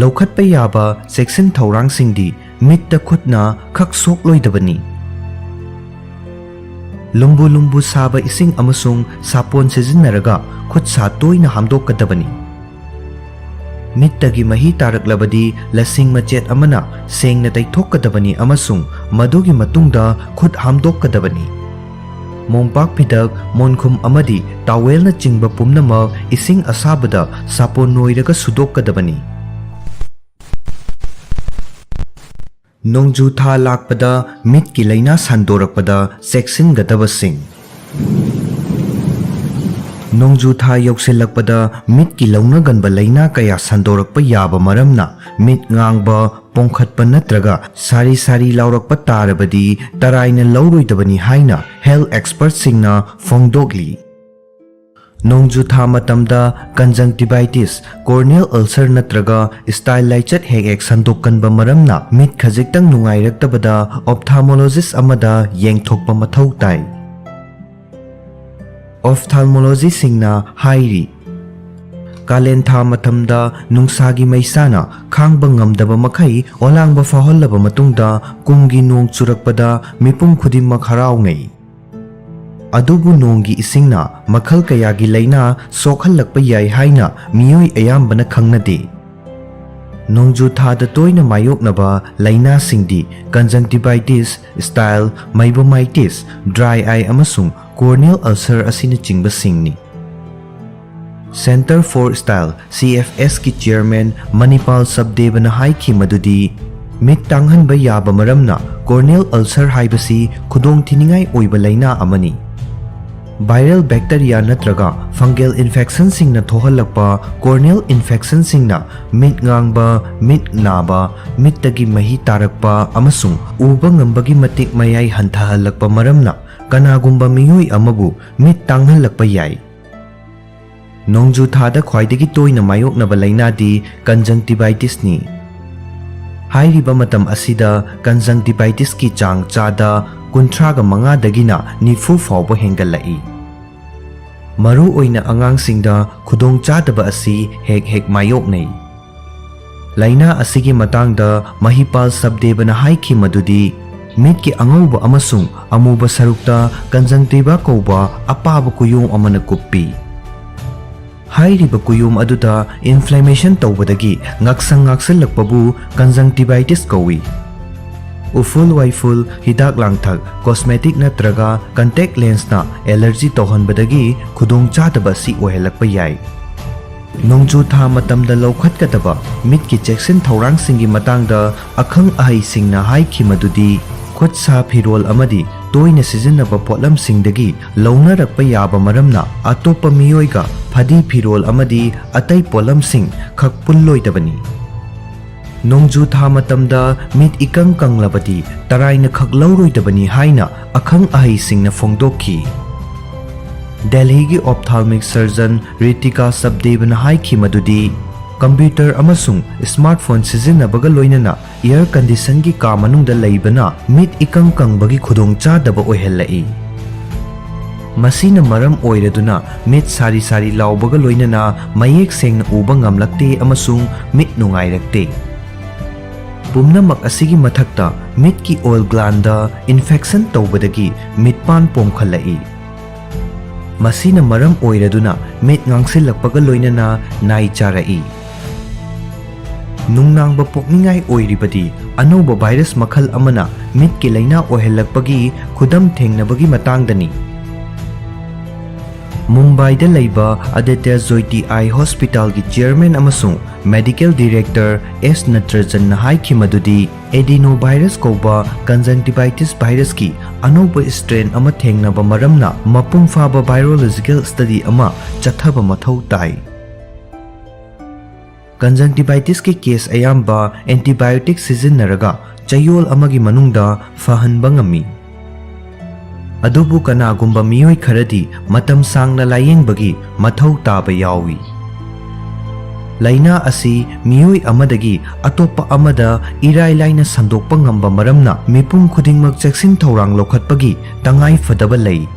ꯂꯧꯈꯠꯄ ꯌꯥꯕ ꯆꯦꯛꯁꯤꯟ ꯊꯧꯔꯥꯡꯁꯤꯡꯗꯤ ꯃꯤꯠꯇ ꯈꯨꯠꯅ ꯈꯛ ꯁꯣꯛꯂꯣꯏꯗꯕꯅꯤ꯫ ꯂꯨꯝꯕꯨ ꯂꯨꯝꯕꯨ ꯁꯥꯕ ꯏꯁꯤꯡ ꯑꯃꯁꯨꯡ ꯁꯥꯄꯣꯟ ꯁꯤꯖꯤꯟꯅꯔꯒ ꯈꯨꯠ ꯁꯥ ꯇꯣꯏꯅ ꯍꯥꯝꯗꯣꯛꯀꯗꯕꯅꯤ꯫ ꯃꯤꯠꯇꯒꯤ ꯃꯍꯤ ꯇꯥꯔꯛꯂꯕꯗꯤ ꯂꯁꯤꯡ ꯃꯆꯦꯠ ꯑꯃꯅ ꯁꯦꯡꯅ ꯇꯩꯊꯣꯛꯀꯗꯕꯅꯤ ꯑꯃꯁꯨꯡ ꯃꯗꯨꯒꯤ ꯃꯇꯨꯡꯗ ꯈꯨꯠ ꯍꯥꯝꯗꯣꯛꯀꯗꯕꯅꯤ꯫ ꯃꯣꯝꯄꯥꯛ ꯐꯤꯗꯛ, ꯃꯣꯟꯈꯨꯝ ꯑꯃꯗꯤ ꯇꯥꯋꯦꯜꯅꯆꯤꯡꯕ ꯄꯨꯝꯅꯃꯛ ꯏꯁꯤꯡ ꯑꯁꯥꯕꯗ ꯁꯥꯄꯣꯟ ꯅꯣꯏꯔꯒ ꯁꯨꯗꯣꯛꯀꯗꯕꯅꯤ꯫ ꯅꯣꯡꯖꯨ ꯊꯥ ꯂꯥꯛꯄꯗ ꯃꯤꯠꯀꯤ ꯂꯩꯅꯥ ꯁꯟꯗꯣꯔꯛꯄꯗ ꯆꯦꯛꯁꯤꯟꯒꯗꯕꯁꯤꯡ꯫ ꯅꯣꯡꯖꯨ ꯊꯥ ꯌꯧꯁꯤꯜꯂꯛꯄꯗ ꯃꯤꯠꯀꯤ ꯂꯧꯅꯒꯟꯕ ꯂꯩꯅꯥ ꯀꯌꯥ ꯁꯟꯗꯣꯔꯛꯄ ꯌꯥꯕ ꯃꯔꯝꯅ ꯃꯤꯠ ꯉꯥꯡꯕ, ꯄꯣꯡꯈꯠꯄ ꯅꯠꯇ꯭ꯔꯒ ꯁꯥꯔꯤ ꯁꯥꯔꯤ ꯂꯥꯎꯔꯛꯄ ꯇꯥꯔꯕꯗꯤ ꯇꯔꯥꯏꯅ ꯂꯧꯔꯣꯏꯗꯕꯅꯤ ꯍꯥꯏꯅ ꯍꯦꯜꯊ ꯑꯦꯛꯁꯄꯔꯠꯁꯤꯡꯅ ꯐꯣꯡꯗꯣꯛꯂꯤ꯫ Nongju tha matamda conjunctivitis, corneal ulcer natraga style laichat hek sandokkanba maramna mit khajiktang nungairaktabada ophthalmologist amada yengthokpa mathau tai. Ophthalmology singna hairi Kalen tha matamda nungsagi maisana khangba ngamdaba makhai olangba fahollaba matungda kumgi nong churakpada mipum khudimmak harawngai. Adubu nonggi isingna makhal kayagi laina sokhallakpa yai haina miyoi ayambana khangnade. Nongju thada toina mayoknaba laina singdi conjunctivitis, style, meibomitis, dry eye amasung corneal ulcer asina chingba singni. Center for Style CFS ki chairman Manipur Sabdevana haiki madudi mit tanghanba yaba maramna corneal ulcer haibasi khudong thiningai oiba laina amani. Viral bacteria natraga fungal infection singna thohalakpa corneal infection singna mit ngangba, mit naba, mit tagi mahi tarakpa amasung uba ngambagi matik mayai hantahalakpa maramna kanagumba miyoi amabu mit tanghalakpa yai. Nongju thada khwaidagi toina mayoknaba lainadi conjunctivitis ni. Hairiba matam asida conjunctivitis ki chang chada kunthraga manga dagina nifu fawba hengalai. Maru oina angangsingda khudong chadaba asi hek mayoknai. Laina asigi matangda Mahipal Sabdevana haiki madudi mit ki angauba amasung amuba sarukta conjunctiva kauba apaba kuyum amana kuppi. Hairiba kuyum aduda inflammation tawbadagi ngaksalakpabu conjunctivitis kawi. Uful waiful hidak langthak cosmetic natraga contact lens na allergy tohanbadagi khudong chadaba si ohelakpa yai. Nongju tha matamda laukhatkadaba mit ki checksin thaurang singi matangda akhang ahai singna haiki madudi khut sa phirol amadi toina sizinaba potlam singdagi launarakpa yaba maramna atopa miyoiga phadi phirol amadi atai polam sing khak pulloidabani. Nongju tha matamda mit ikang kanglabadi taraina khak lauroidabani haina akhang ahai singna phongdokhi. Delhi gi ophthalmic surgeon Ritika Sabdevana haiki madudi computer amasung smartphone sizinnabaga loinana air condition gi ka manungda leibana mit ikang kangbagi khudong chadaba oihellai. Masina maram oiraduna mit sari laubaga loinana mayek sengna uba ngamlakte amasung mit nungairakte. Pumnamak asigi mathakta mit ki oil gland da infection tawbadagi mitpan pomkhalai. Masina maram oiraduna mit ngangsilakpaga loinana nai charai. Nungnangba pokningai oiribadi anauba virus makhal amana mit ki laina ohelakpagi khudam thengnabagi matangdani. Mumbai da laiba Aditya Jyoti Eye Hospital ki chairman amasung medical director S Natrajan na haiki madudi adenovirus koba conjunctivitis virus ki anauba strain ama thengnaba maramna mapung faba virological study ama chathaba mathau tai. Conjunctivitis ki case ayamba antibiotic sizinaraga chayol amagi manungda fahanba ngami. Adubu kanagumba miyoi kharadi matam sangna layengbagi mathau taba yawi. Laina asi miyoi amadagi atopa amada irai laina sandokpa ngamba maramna mipum khudingmak cheksin thorang lokhatpagi tangai fadaba lei.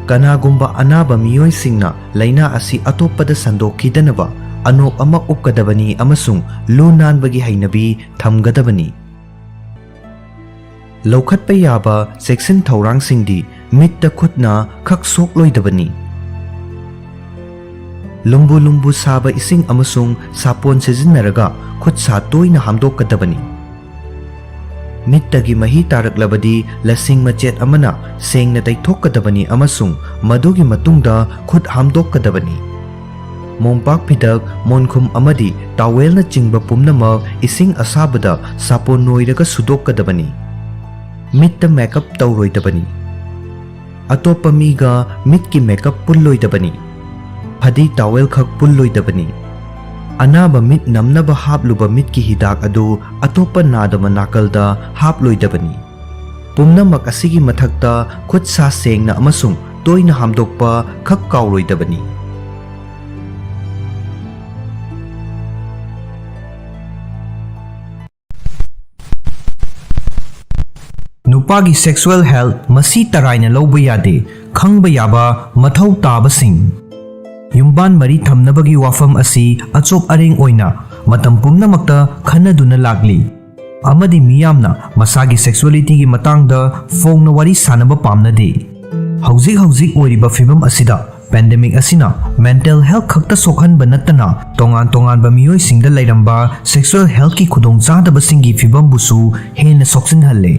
Kanagumba anaba miyoi singna laina asi atopada sandokhidanaba anok ama upkadabani amasung lunanbagi hainabi thamgadabani. Lokhatpa yaba seksin thaurang singdi mitta khutna khak sok loidabani. Lumbu saba ising amasung sapon sizinaraga khut sa toina hamdokkadabani. Mittagi mahi taraklabadi lasing machet amana sengna taithokkadabani amasung madugi matungda khut hamdokkadabani. Mongpak phidak monkhum amadi tawel na chingba pumnamak ising asabada sapon noiraga sudokkadabani. Mitta makeup tawroidabani. Atopa miga mitki makeup pulloidabani. Phadi towel khak pulloidabani. Anaba mit namnaba hapluba mitki hidak adu atopa nadama nakalda haploidabani. Pumnamak asigi mathakta khut sa sengna amasung toina hamdokpa khak kauroi-dabani. Nupagi sexual health masi taraina lauba yade, khangba yaba mathau tabasing. Yumban mari thamnabagi wafam asi achop areng oina matam pumnamakta khanaduna lagli. Amadi miyamna masagi sexuality gi matangda phongna wari sanaba pamnade. Hauzik oiriba fibam asida pandemic asina mental health khakta sokhanba nattana tongan ba miyoi singda lairamba sexual health ki khudongchadaba singi fibam busu hena soksinhalle.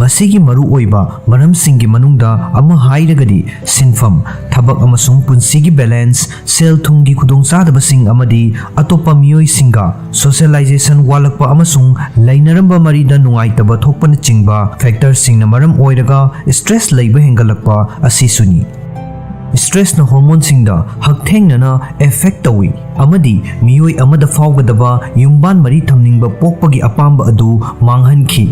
Masigi maru oiba maram singi manungda ama hairagadi sinfam thabak amasung punsigi balance sel thungi khudongchadaba sing amadi atopa miyoi singa socialization walakpa amasung lainaramba marida nungaitaba thokpana chingba factors singna maram oiraga stress leiba hengalakpa asisuni. Stress na hormone singda hakthengna effect tawi amadi miyoi amada fawgadaba yumban mari thamningba pokpagi apamba adu manghankhi.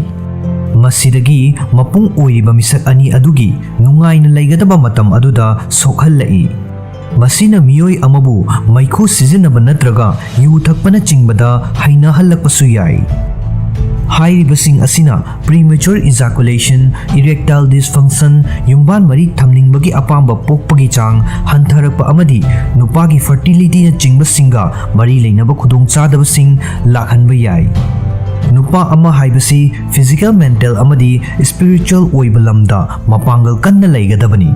Masidagi mapung oiriba misak ani adugi nungaina laigadaba matam aduda sokhallai. Masina miyoi amabu maikho sizinaba natraga yu thakpana chingbada haina hallakpasu yai. Hairibasing asina premature ejaculation, erectile dysfunction, yumban mari thamningbagi apamba pokpagi chang hantharakpa amadi nupagi fertility na chingba singa mari leinaba khudongchadaba sing lakhanba yai. Nupa ama haibasi physical, mental amadi spiritual oiba lamda mapangal kanna laigadabani.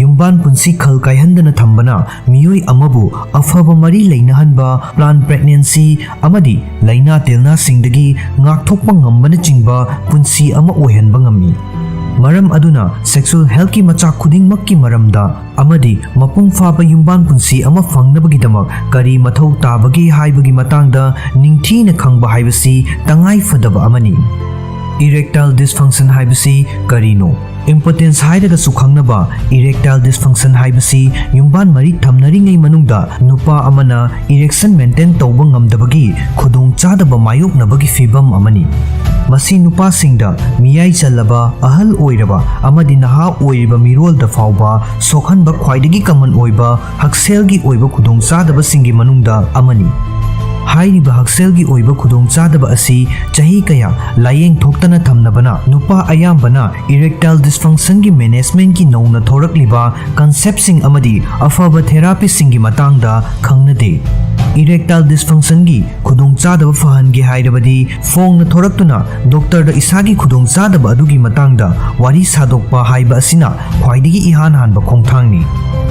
Yumban punsi khal kaihandana thambana miyoi amabu afaba mari lainahanba plan pregnancy amadi laina telna singdagi ngakthokpa ngambana chingba punsi ama oihanba ngami. Maram aduna sexual health ki machak khudingmakki maramda amadi mapung faba yumban punsi ama fangnabagi-damak kari mathau tabagi haibagi matangda ningthina khangba haibasi tangai fadaba amani. Erectile dysfunction haibasi karino? Impotence hairaga sukhangnaba erectile dysfunction haibasi yumban mari thamnaringai manungda nupa amana erection maintain tawba ngamdabagi khudongchadaba mayoknabagi fibam amani. Masi nupa singda miyai chalaba ahal oiraba amadi naha oiriba mirol da fawba sokhanba khwaidagi common oiba hakselgi oiba khudongchadaba singi manungda amani. Hairiba hakselgi oiba khudongchadaba asi chahi kaya layeng thoktana thamnabana nupa ayambana erectile dysfunction gi management gi nauna thorakliba concept sing amadi afaba therapy singi matangda khangnade. Erectile dysfunction gi khudongchadaba fahange hairabadi phongna thoraktuna doctor da isagi khudongchadaba adugi matangda wari sadokpa haiba asina khwaidigi ihan hanba khongthangni.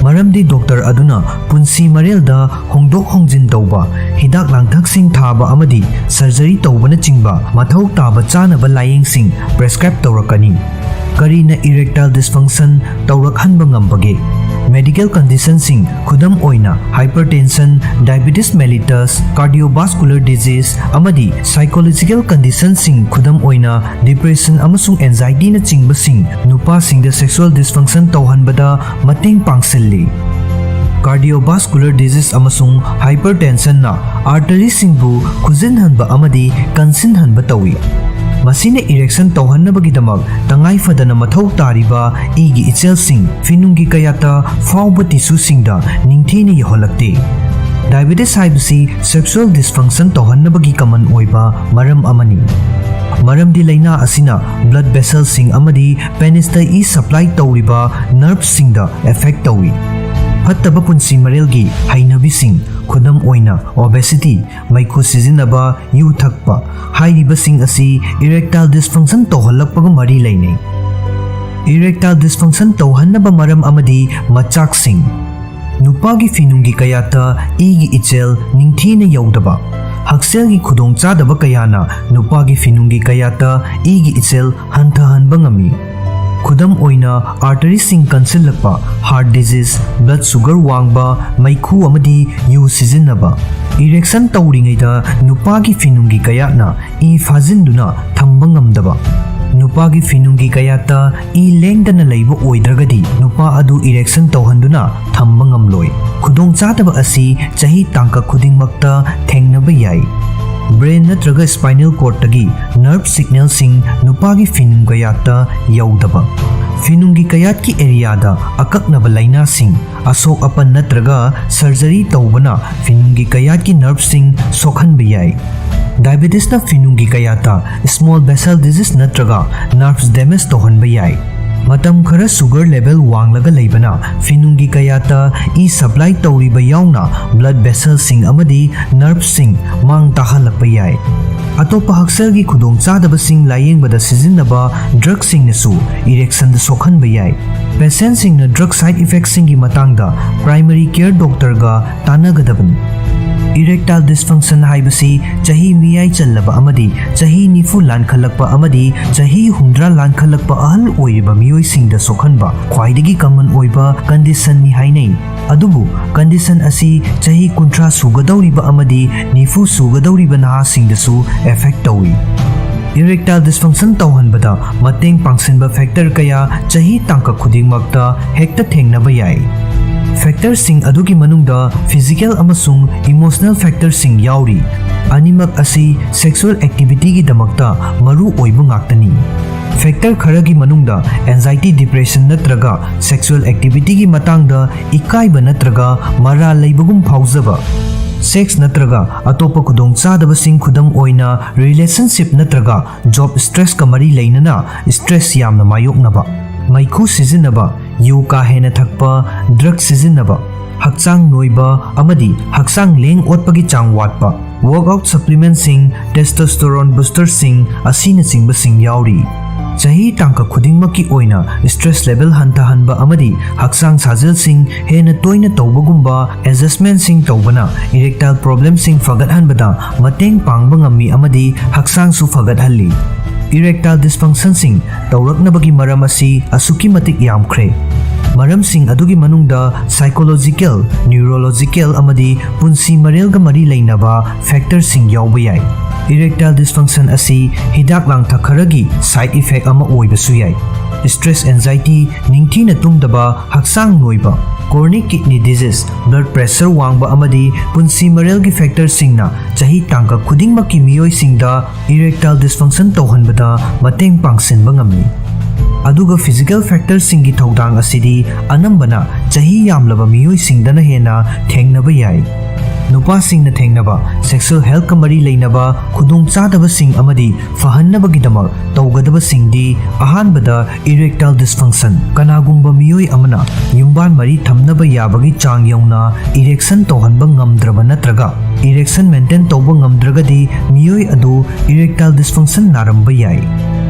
Maramdi doctor aduna punsi marelda hongdok hongjin tawba hidak langthak-sing thaba amadi surgery tawbana chingba mathau taba chanaba layeng-sing prescribe tawrakani. Karina erectile dysfunction tawrakhanba ngambage? Medical conditions sing khudam oina hypertension, diabetes mellitus, cardiovascular disease amadi psychological conditions sing khudam oina depression amasung anxiety na chingba sing nupa singda sexual dysfunction tawhanbada mateng pangsilli. Cardiovascular disease amasung hypertension na artery singbu khujinhanba amadi kansinhanba tawi. Masina erection tawhannabagidamak tangai fadana mathau tariba igi ichelsing finungi kayata fawba tissue singda ningthina yaholakte. Diabetes haibasi sexual dysfunction tawhannabagi common oiba maram amani. Maramdi laina asina blood vessels sing amadi penista e supply tawriba nerves singda effect tawi. Fattaba punsi marelgi hainabising khudam oina obesity, maikhu sizinaba, yu thakpa hairibasing asi erectile dysfunction tawhalakpaga mari lainai. Erectile dysfunction tawhannaba maram amadi machaksing nupagi finungi kayata igi ichel ningthina yaudaba. Hakselgi khudongchadaba kayana nupagi finungi kayata igi ichel hanthahanba ngami. Khudam oina artery sing kansilakpa, heart disease, blood sugar wangba, maikhu amadi yu sizinaba. Erection tawringaida nupagi finungi kayana e fazinduna thamba ngamdaba. Nupagi finungi kayata e lengdana laiba oidragadi nupa adu erection tawhanduna thamba ngamloi. Khudongchadaba asi chahi tangka khudingmakta thengnaba yai. brain natraga spinal cord tagi nerve signal sing nupagi finung kayata yaudaba finungi kayat ki area da akaknaba laina sing asok apan natraga surgery tawbana finungi kayat ki nerve sing sokhanba yai diabetes na finungi kayata small vessel disease natraga nerves damage tohanba yai matam khara sugar level wanglaga leibana finungi kayata e supply tawriba yauna blood vessel sing amadi nerve sing mang tahalakpa yai atopa haksal gi khudong chadaba sing layeng bada sizinaba drug sing nasu erection da sokhanba yai patient sing na drug side effects sing gi matangda primary care doctor ga tanagadabani erectile dysfunction haibasi chahi miyai challaba amadi chahi nifu lan khalakpa amadi chahi humdra lan khalakpa ahal oiba miyoi singda sokhanba khwaidagi common oiba condition ni hainai adubu condition asi chahi kuntra sugadauriba amadi nifu sugadauriba naha singdasu effect tawi erectile dysfunction tawhanbada mateng pangsinba factor kaya chahi tangka khudingmakta hekta thengnaba yai factor sing adugi manungda physical amasung emotional factor sing yauri animak asi sexual activity gi damakta maru oibu ngaktani factor kharagi manungda anxiety depression natraga sexual activity gi matangda ikaiba natraga mara leibagum phauzaba sex natraga atopa khudong chadaba sing khudam oina relationship natraga job stress ka mari leinana stress yamna mayoknaba maikhu sizinaba yu ka hena thakpa drug sizinaba hakchang noiba amadi hakchang leng otpagi chang watpa workout supplement sing testosterone booster sing asina singba sing yauri chahi tangka khudingmaki oina stress level hanta hanba amadi hakchang sajel sing hena toina tawbagumba adjustment sing tawbana erectile problem sing fagat hanbada mateng pangba ngami amadi hakchang su fagat halli erectile dysfunction sing tawraknabagi maram asi asuki matik yamkhre maram sing adugi manungda psychological neurological amadi punsi marel ga mari leinaba factor sing yawba yai erectile dysfunction asi hidak lang thakharagi side effect ama oibasu yai stress anxiety ningthina tungdaba haksang noiba chronic kidney disease blood pressure wangba amadi punsi marel gi factor singna chahi tangka khudingmaki miyoi singda erectile dysfunction tawhanbada mateng pangsinba ngamni aduga physical factor singi thodang asidi anambana chahi yamlaba miyoi singdana hena thengnaba yai nupa singna thengnaba sexual health ka mari leinaba khudong chadaba sing amadi fahannaba gidamak tawgadaba singdi ahanbada erectile dysfunction kanagumba miyoi amana yumban mari thamnaba yabagi chang yauna erection tawhanba ngamdraba natraga erection maintain tawba ngamdragadi miyoi adu erectile dysfunction naramba yai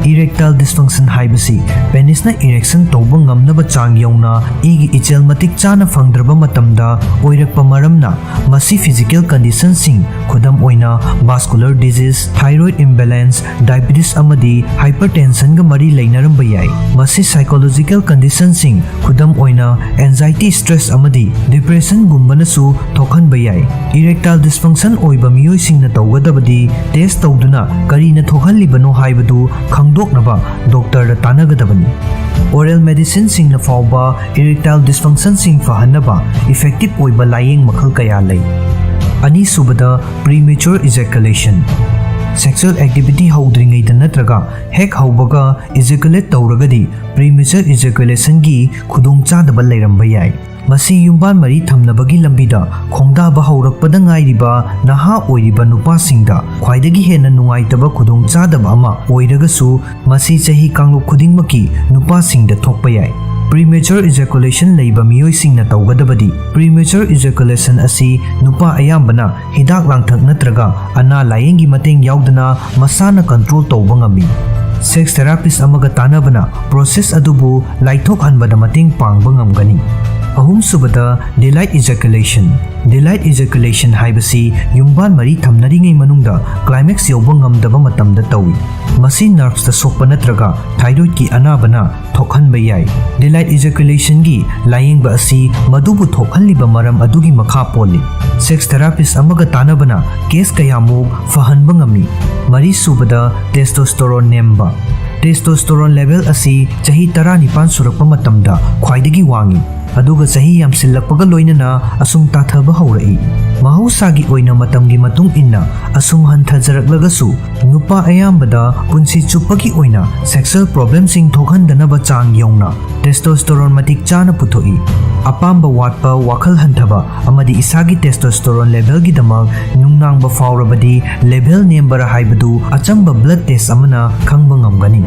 erectile dysfunction haibasi penis na erection tawba ngamnaba chang yauna igi ichel matik chana fangdraba matamda oirakpa maramna masi physical condition sing khudam oina vascular disease thyroid imbalance diabetes amadi hypertension ga mari leinaramba yai masi psychological condition sing khudam oina anxiety stress amadi depression gumbana su thokhanba yai erectile dysfunction oiba miyoi singna tawgadabadi test tawduna karina thokhanlibano haibadu khangdoknaba doctor da tanagadabani oral medicine sing na fawba erectile dysfunction sing fahanaba effective oiba layeng makhal kaya lay ani subada premature ejaculation sexual activity howdringaida natraga hek hawbaga ejaculate tawragadi premature ejaculation gi khudong chadaba leiramba yai masi yumban mari thamnabagi lambida khongdaba hawrakpada ngairiba naha oiriba nupa singda khwaidagi hena nungaitaba khudong chadaba ama oiragasu masi chahi kanglo khudingmaki nupa singda thokpa yai premature ejaculation leiba miyoi singna tawgadabadi premature ejaculation asi nupa ayambana hidak langthak natraga ana layengi mateng yaudana masana control tawba ngami sex therapist amaga tanabana process adubu laithok hanbada mateng pangba ngamgani ahum subada delayed ejaculation haibasi yumban mari thamnaringai manungda climax yawba ngamdaba matamda tawi masi nerves da sokpa natraga thyroid ki anabana thokhanba yai delayed ejaculation gi layengba asi madubu thokhanliba maram adugi makha poli sex therapist amaga tanabana case kayamu fahanba ngami mari subada testosterone nemba testosterone level asi chahi 19 surakpa matamda khwaidagi wangi aduga sahi yamsillakpaga loinana asum tathaba haurai. Mahusagi oina matamgi matung inna asum hanthajaраklagasu nupa ayambada punsi chupagi oina sexual problems sing thokhandanaba chang yauna testosterone matik chana puthoi. Apamba watpa wakhal hantaba amadi isagi testosterone level gi damag nungnangba faurabadi level nembara haibadu achamba blood test amana khangba ngamgani.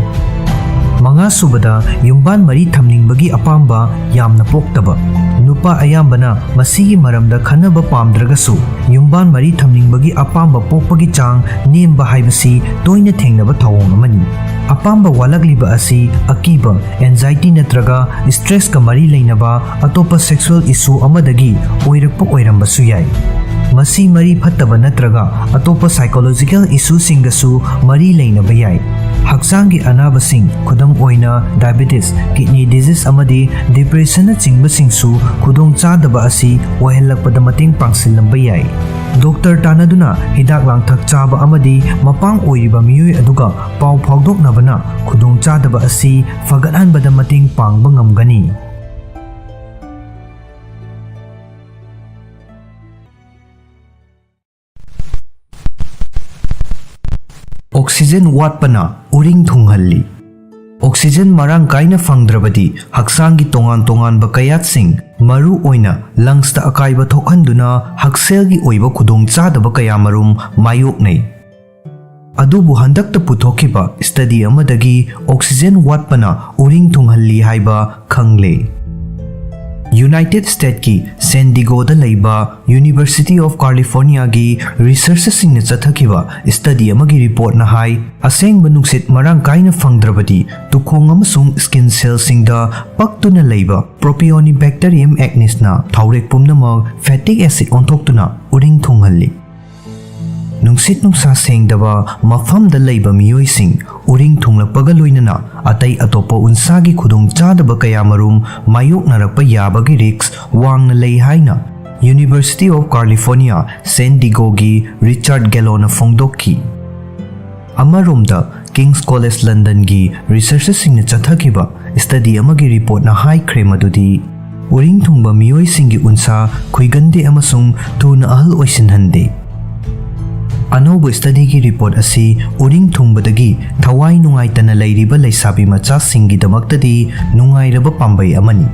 Mga subada yumban mari thamningbagi apamba yamna poktaba. Nupa ayambana masigi maramda khanaba pamdragasu yumban mari thamningbagi apamba pokpagi chang nemba haibasi toina thengnaba thawong amani. Apamba walagliba asi akiba anxiety natraga stress ka mari leinaba atopa sexual issue amadagi oirakpa oirambasu yai. Masi mari phattaba natraga atopa psychological issue singasu mari leinaba yai. Hakchangi anabasing khudam oina diabetes, kidney disease amadi depression na chingbasingsu khudong chadaba asi ohelakpada mating pangsilamba yai. Doctor tanaduna hidak langthak chaba amadi mapang oiriba miyoi aduga pau phawdoknabana khudong chadaba asi fagathanbada mating pangba ngamgani. Oxygen watpana uring thunghalli. Oxygen marang kaina fangdrabadi hakchangi tongan ba kayatsing maru oina lungs ta akaiba thokhanduna hakselgi oiba khudong chadaba kaya marum mayoknei. Adubu handakta puthokiba study amadagi oxygen watpana uring thunghalli haiba khangle. United States ki San Diego da laiba University of California gi researchers sing na chathakiba study amagi report na hai aseng banungsit marang kaina fangdrabadi tukhong amasung skin cells sing da paktuna laiba propionibacterium acnes na thaurek pumnamag fatty acid onthokuna uring thunghalli. Nungsit nungsa sengdaba mafam da laiba miyoi sing uring thunglakpaga loinana atai atopa unsagi khudong chadaba kaya marum mayok narakpa yabagi risks wangna lei haina University of California San Diego gi Richard Gallo na phongdokki. Amaromda King's College London gi researchers sing na chathakiba study amagi report na hai kremadudi uring thungba miyoi singi unsa khuigande amasung thuna ahal oisinhande. Anobo study ki report asi uring thungbadagi thawai nungaitana leiriba leisabi macha singi damaktadi nungairaba pambai amani.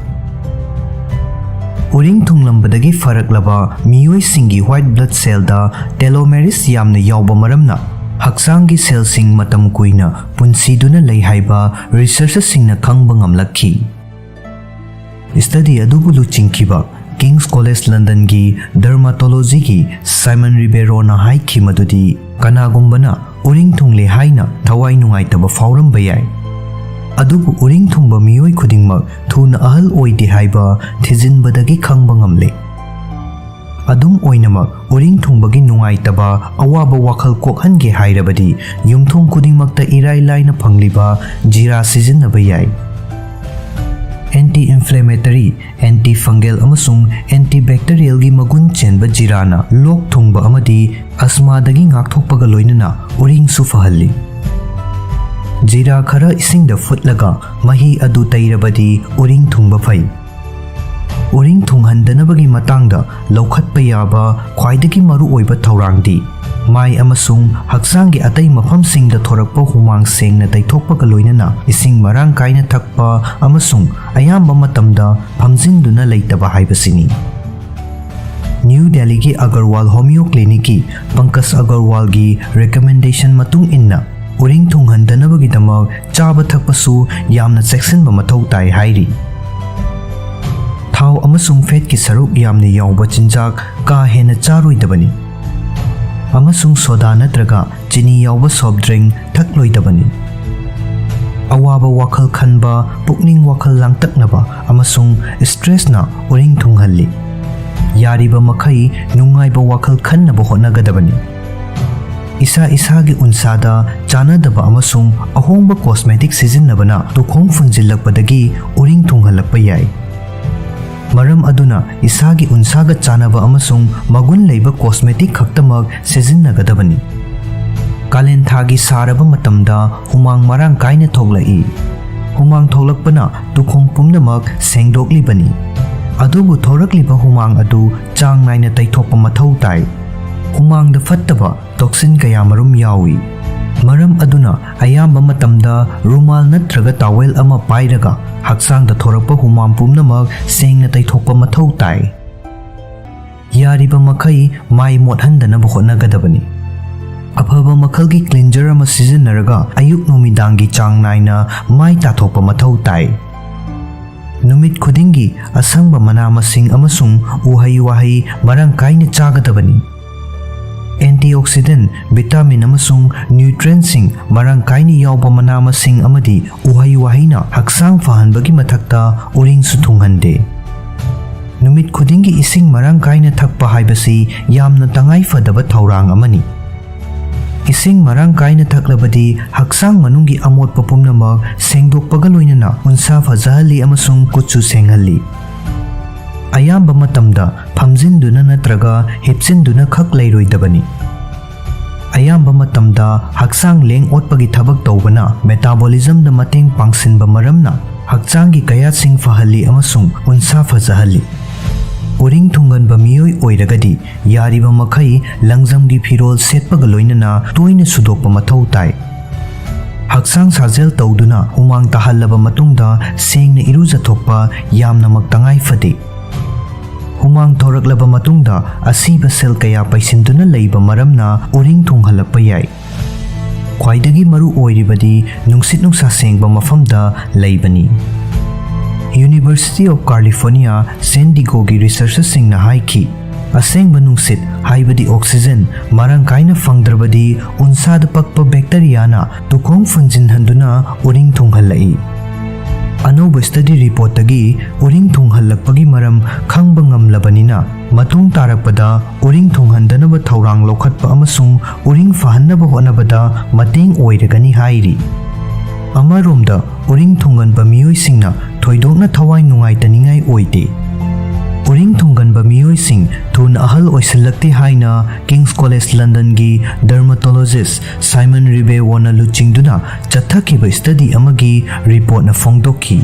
Uring thunglambadagi faraklaba miyoi singi white blood cell da telomeres yamna yawba maramna hakchangi cell sing matam kuina punsiduna lei haiba researchers singna khangba ngamlakhi. Study adubu luchingkiba King's College London gi dermatology gi Simon Ribeiro na hai ki madudi kanagumbana uring thungle haina thawai nungaitaba fauramba yai. Adubu uring thungba miyoi khudingmak thuna ahal oide haiba thijinbadagi khangba ngamle. Adum oinamak uring thungbagi nungaitaba awaba wakhal kokhange hairabadi yumthong khudingmakta irai laina phangliba jira sijinnaba yai. Anti-inflammatory, anti-fungal amasung antibacterial gi magun chenba jirana lok thungba amadi asma dagi ngakthokpaga loinana uring su fahalli. Jira khara isingda futlaga mahi adu tairabadi uring thungba phai. Uring thunghandanabagi matangda laukhatpa yaba khwaidagi maru oiba thaurangdi mai amasung hakchangi atai mafamsingda thorakpa humang sengna taithokpaga loinana ising marang kaina thakpa amasung ayamba matamda phamjinduna leitaba haibasini. New Delhi gi Agarwal Homeo Clinic ki Pankaj Agarwal gi recommendation matung inna uring thunghandanabagi damak chaba thakpasu yamna cheksinba mathau tai hairi. Thau amasung fat ki saruk yamna yawba chinjak ka hena charoidabani. Amasung soda natraga chini yawba soft drink thakloidabani. Awaba wakhal khanba pukning wakhal langtaknaba amasung stress na uring thunghalli. Yariba makhai nungaiba wakhal khannaba hotnagadabani. Isa isagi unsada chanadaba amasung ahongba cosmetic sijinnabana tukhong funjillakpadagi uring thunghalakpa yai. Maram aduna isagi unsaga chanaba amasung magun leiba cosmetic khaktamak sijinnagadabanni. Kalen thagi saraba matamda humang marang kaina thoglai. Humang thoglakpana tukhong pumnamak sengdoklibani. ꯑꯗꯨꯕꯨ ꯊꯣꯔꯛꯂꯤꯕ ꯍꯨꯃꯥꯡ ꯑꯗꯨ ꯆꯥꯡ ꯅꯥꯏꯅ ꯇꯩꯊꯣꯛꯄ ꯃꯊꯧ ꯇꯥꯏ꯫ ꯍꯨꯃꯥꯡꯗ ꯐꯠꯇꯕ ꯇꯣꯛꯁꯤꯟ ꯀꯌꯥꯃꯔꯨꯝ ꯌꯥꯎꯏ꯫ ꯃꯔꯝ ꯑꯗꯨꯅ ꯑꯌꯥꯝꯕ ꯃꯇꯝꯗ ꯔꯨꯃꯥꯜ ꯅꯠꯇ꯭ꯔꯒ ꯇꯥꯋꯦꯜ ꯑꯃ ꯄꯥꯏꯔꯒ ꯍꯛꯆꯥꯡꯗ ꯊꯣꯔꯛꯄ ꯍꯨꯃꯥꯡ ꯄꯨꯝꯅꯃꯛ ꯁꯦꯡꯅ ꯇꯩꯊꯣꯛꯄ ꯃꯊꯧ ꯇꯥꯏ꯫ ꯌꯥꯔꯤꯕ ꯃꯈꯩ ꯃꯥꯏ ꯃꯣꯠꯍꯟꯗꯅꯕ ꯍꯣꯠꯅꯒꯗꯕꯅꯤ꯫ ꯑꯐꯕ ꯃꯈꯜꯒꯤ ꯀ꯭ꯂꯤꯟꯖꯔ ꯑꯃ ꯁꯤꯖꯤꯟꯅꯔꯒ ꯑꯌꯨꯛ ꯅꯨꯃꯤꯗꯥꯡꯒꯤ ꯆꯥꯡ ꯅꯥꯏꯅ ꯃꯥꯏ ꯇꯥꯊꯣꯛꯄ ꯃꯊꯧ ꯇꯥꯏ꯫ ꯅꯨꯃꯤꯠ ꯈꯨꯗꯤꯡꯒꯤ ꯑꯁꯪꯕ ꯃꯅꯥ ꯃꯁꯤꯡ ꯑꯃꯁꯨꯡ ꯎꯍꯩ ꯋꯥꯍꯩ ꯃꯔꯥꯡ ꯀꯥꯏꯅ ꯆꯥꯒꯗꯕꯅꯤ꯫ ꯑꯦꯟꯇꯤꯑꯣꯛꯁꯤꯗꯦꯟꯠ, ꯚꯤꯇꯥꯃꯤꯟ ꯑꯃꯁꯨꯡ ꯅ꯭ꯌꯨꯇ꯭ꯔꯤꯑꯦꯟꯠꯁꯤꯡ ꯃꯔꯥꯡ ꯀꯥꯏꯅ ꯌꯥꯎꯕ ꯃꯅꯥ ꯃꯁꯤꯡ ꯑꯃꯗꯤ ꯎꯍꯩ ꯋꯥꯍꯩꯅ ꯍꯛꯆꯥꯡ ꯐꯍꯟꯕꯒꯤ ꯃꯊꯛꯇ ꯎꯔꯤꯡꯁꯨ ꯊꯨꯡꯍꯟꯗꯦ꯫ ꯅꯨꯃꯤꯠ ꯈꯨꯗꯤꯡꯒꯤ ꯏꯁꯤꯡ ꯃꯔꯥꯡ ꯀꯥꯏꯅ ꯊꯛꯄ ꯍꯥꯏꯕꯁꯤ ꯌꯥꯝꯅ ꯇꯉꯥꯏꯐꯗꯕ ꯊꯧꯔꯥꯡ ꯑꯃꯅꯤ꯫ ꯏꯁꯤꯡ ꯃꯔꯥꯡ ꯀꯥꯏꯅ ꯊꯛꯂꯕꯗꯤ ꯍꯛꯆꯥꯡ ꯃꯅꯨꯡꯒꯤ ꯑꯃꯣꯠꯄ ꯄꯨꯝꯅꯃꯛ ꯁꯦꯡꯗꯣꯛꯄꯒ ꯂꯣꯏꯅꯅ ꯎꯟꯁꯥ ꯐꯖꯍꯜꯂꯤ ꯑꯃꯁꯨꯡ ꯀꯨꯠꯁꯨ ꯁꯦꯡꯍꯜꯂꯤ꯫ ꯑꯌꯥꯝꯕ ꯃꯇꯝꯗ ꯐꯝꯖꯤꯟꯗꯨꯅ ꯅꯠꯇ꯭ꯔꯒ ꯍꯤꯞꯆꯤꯟꯗꯨꯅ ꯈꯛ ꯂꯩꯔꯣꯏꯗꯕꯅꯤ꯫ ꯑꯌꯥꯝꯕ ꯃꯇꯝꯗ ꯍꯛꯆꯥꯡ ꯂꯦꯡ-ꯑꯣꯠꯄꯒꯤ ꯊꯕꯛ ꯇꯧꯕꯅ ꯃꯦꯇꯥꯕꯣꯂꯤꯖꯝꯗ ꯃꯇꯦꯡ ꯄꯥꯡꯁꯤꯟꯕ ꯃꯔꯝꯅ ꯍꯛꯆꯥꯡꯒꯤ ꯀꯌꯥꯠꯁꯤꯡ ꯐꯍꯜꯂꯤ ꯑꯃꯁꯨꯡ ꯎꯟꯁꯥ ꯐꯖꯍꯜꯂꯤ꯫ ꯎꯔꯤꯡ ꯊꯨꯡꯒꯟꯕ ꯃꯤꯑꯣꯏ ꯑꯣꯏꯔꯒꯗꯤ ꯌꯥꯔꯤꯕ ꯃꯈꯩ ꯂꯪꯖꯝꯒꯤ ꯐꯤꯔꯣꯜ ꯁꯦꯠꯄꯒ ꯂꯣꯏꯅꯅ ꯇꯣꯏꯅ ꯁꯨꯗꯣꯛꯄ ꯃꯊꯧ ꯇꯥꯏ꯫ ꯍꯛꯆꯥꯡ ꯁꯥꯖꯦꯜ ꯇꯧꯗꯨꯅ ꯍꯨꯃꯥꯡ ꯇꯥꯍꯜꯂꯕ ꯃꯇꯨꯡꯗ ꯁꯦꯡꯅ ꯏꯔꯨꯖꯊꯣꯛꯄ ꯌꯥꯝꯅꯃꯛ ꯇꯉꯥꯏ ꯐꯗꯦ꯫ ꯍꯨꯃꯥꯡ ꯊꯣꯔꯛꯂꯕ ꯃꯇꯨꯡꯗ ꯑꯁꯤꯕ ꯁꯦꯜ ꯀꯌꯥ ꯄꯩꯁꯤꯟꯗꯨꯅ ꯂꯩꯕ ꯃꯔꯝꯅ ꯎꯔꯤꯡ ꯊꯨꯡꯍꯜꯂꯛꯄ ꯌꯥꯏ꯫ ꯈ꯭ꯋꯥꯏꯗꯒꯤ ꯃꯔꯨ ꯑꯣꯏꯔꯤꯕꯗꯤ ꯅꯨꯡꯁꯤꯠ ꯅꯨꯡꯁꯥ ꯁꯦꯡꯕ ꯃꯐꯝꯗ ꯂꯩꯕꯅꯤ꯫ ꯌꯨꯅꯤꯚꯔꯁꯤꯇꯤ ꯑꯣꯐ ꯀꯥꯂꯤꯐꯣꯔꯅꯤꯌꯥ ꯁꯦꯟ ꯗꯤꯒꯣꯒꯤ ꯔꯤꯁꯔꯆꯔꯁꯤꯡꯅ ꯍꯥꯏꯈꯤ, ꯑꯁꯦꯡꯕ ꯅꯨꯡꯁꯤꯠ ꯍꯥꯏꯕꯗꯤ ꯑꯣꯛꯁꯤꯖꯦꯟ ꯃꯔꯥꯡ ꯀꯥꯏꯅ ꯐꯪꯗ꯭ꯔꯕꯗꯤ ꯎꯟꯁꯥꯗ ꯄꯛꯄ ꯕꯦꯛꯇꯦꯔꯤꯌꯥꯅ ꯇꯨꯈꯣꯡ ꯐꯨꯟꯖꯤꯟꯍꯟꯗꯨꯅ ꯎꯔꯤꯡ ꯊꯨꯡꯍꯜꯂꯛꯏ꯫ ꯑꯅꯧꯕ ꯁ꯭ꯇꯗꯤ ꯔꯤꯄꯣꯔꯠꯇꯒꯤ ꯎꯔꯤꯡ ꯊꯨꯡꯍꯜꯂꯛꯄꯒꯤ ꯃꯔꯝ ꯈꯪꯕ ꯉꯝꯂꯕꯅꯤꯅ ꯃꯇꯨꯡ ꯇꯥꯔꯛꯄꯗ ꯎꯔꯤꯡ ꯊꯨꯡꯍꯟꯗꯅꯕ ꯊꯧꯔꯥꯡ ꯂꯧꯈꯠꯄ ꯑꯃꯁꯨꯡ ꯎꯔꯤꯡ ꯐꯍꯟꯅꯕ ꯍꯣꯠꯅꯕꯗ ꯃꯇꯦꯡ ꯑꯣꯏꯔꯒꯅꯤ ꯍꯥꯏꯔꯤ꯫ ꯑꯃꯔꯣꯝꯗ ꯎꯔꯤꯡ ꯊꯨꯡꯒꯟꯕ ꯃꯤꯑꯣꯏꯁꯤꯡꯅ ꯊꯣꯏꯗꯣꯛꯅ ꯊꯋꯥꯏ ꯅꯨꯡꯉꯥꯏꯇꯅꯤꯡꯉꯥꯏ ꯑꯣꯏꯗꯦ꯫ ꯎꯔꯤꯡ ꯊꯨꯡꯒꯟꯕ ꯃꯤꯑꯣꯏꯁꯤꯡ ꯊꯨꯅ ꯑꯍꯜ ꯑꯣꯏꯁꯤꯜꯂꯛꯇꯦ ꯍꯥꯏꯅ ꯀꯤꯡꯁ ꯀꯣꯂꯦꯖ ꯂꯟꯗꯟꯒꯤ ꯗꯔꯃꯥꯇꯣꯂꯣꯖꯤꯁꯠ ꯁꯥꯏꯃꯟ ꯔꯤꯕꯦꯋꯣꯅ ꯂꯨꯆꯤꯡꯗꯨꯅ ꯆꯠꯊꯈꯤꯕ ꯁ꯭ꯇꯗꯤ ꯑꯃꯒꯤ ꯔꯤꯄꯣꯔꯠꯅ ꯐꯣꯡꯗꯣꯛꯈꯤ꯫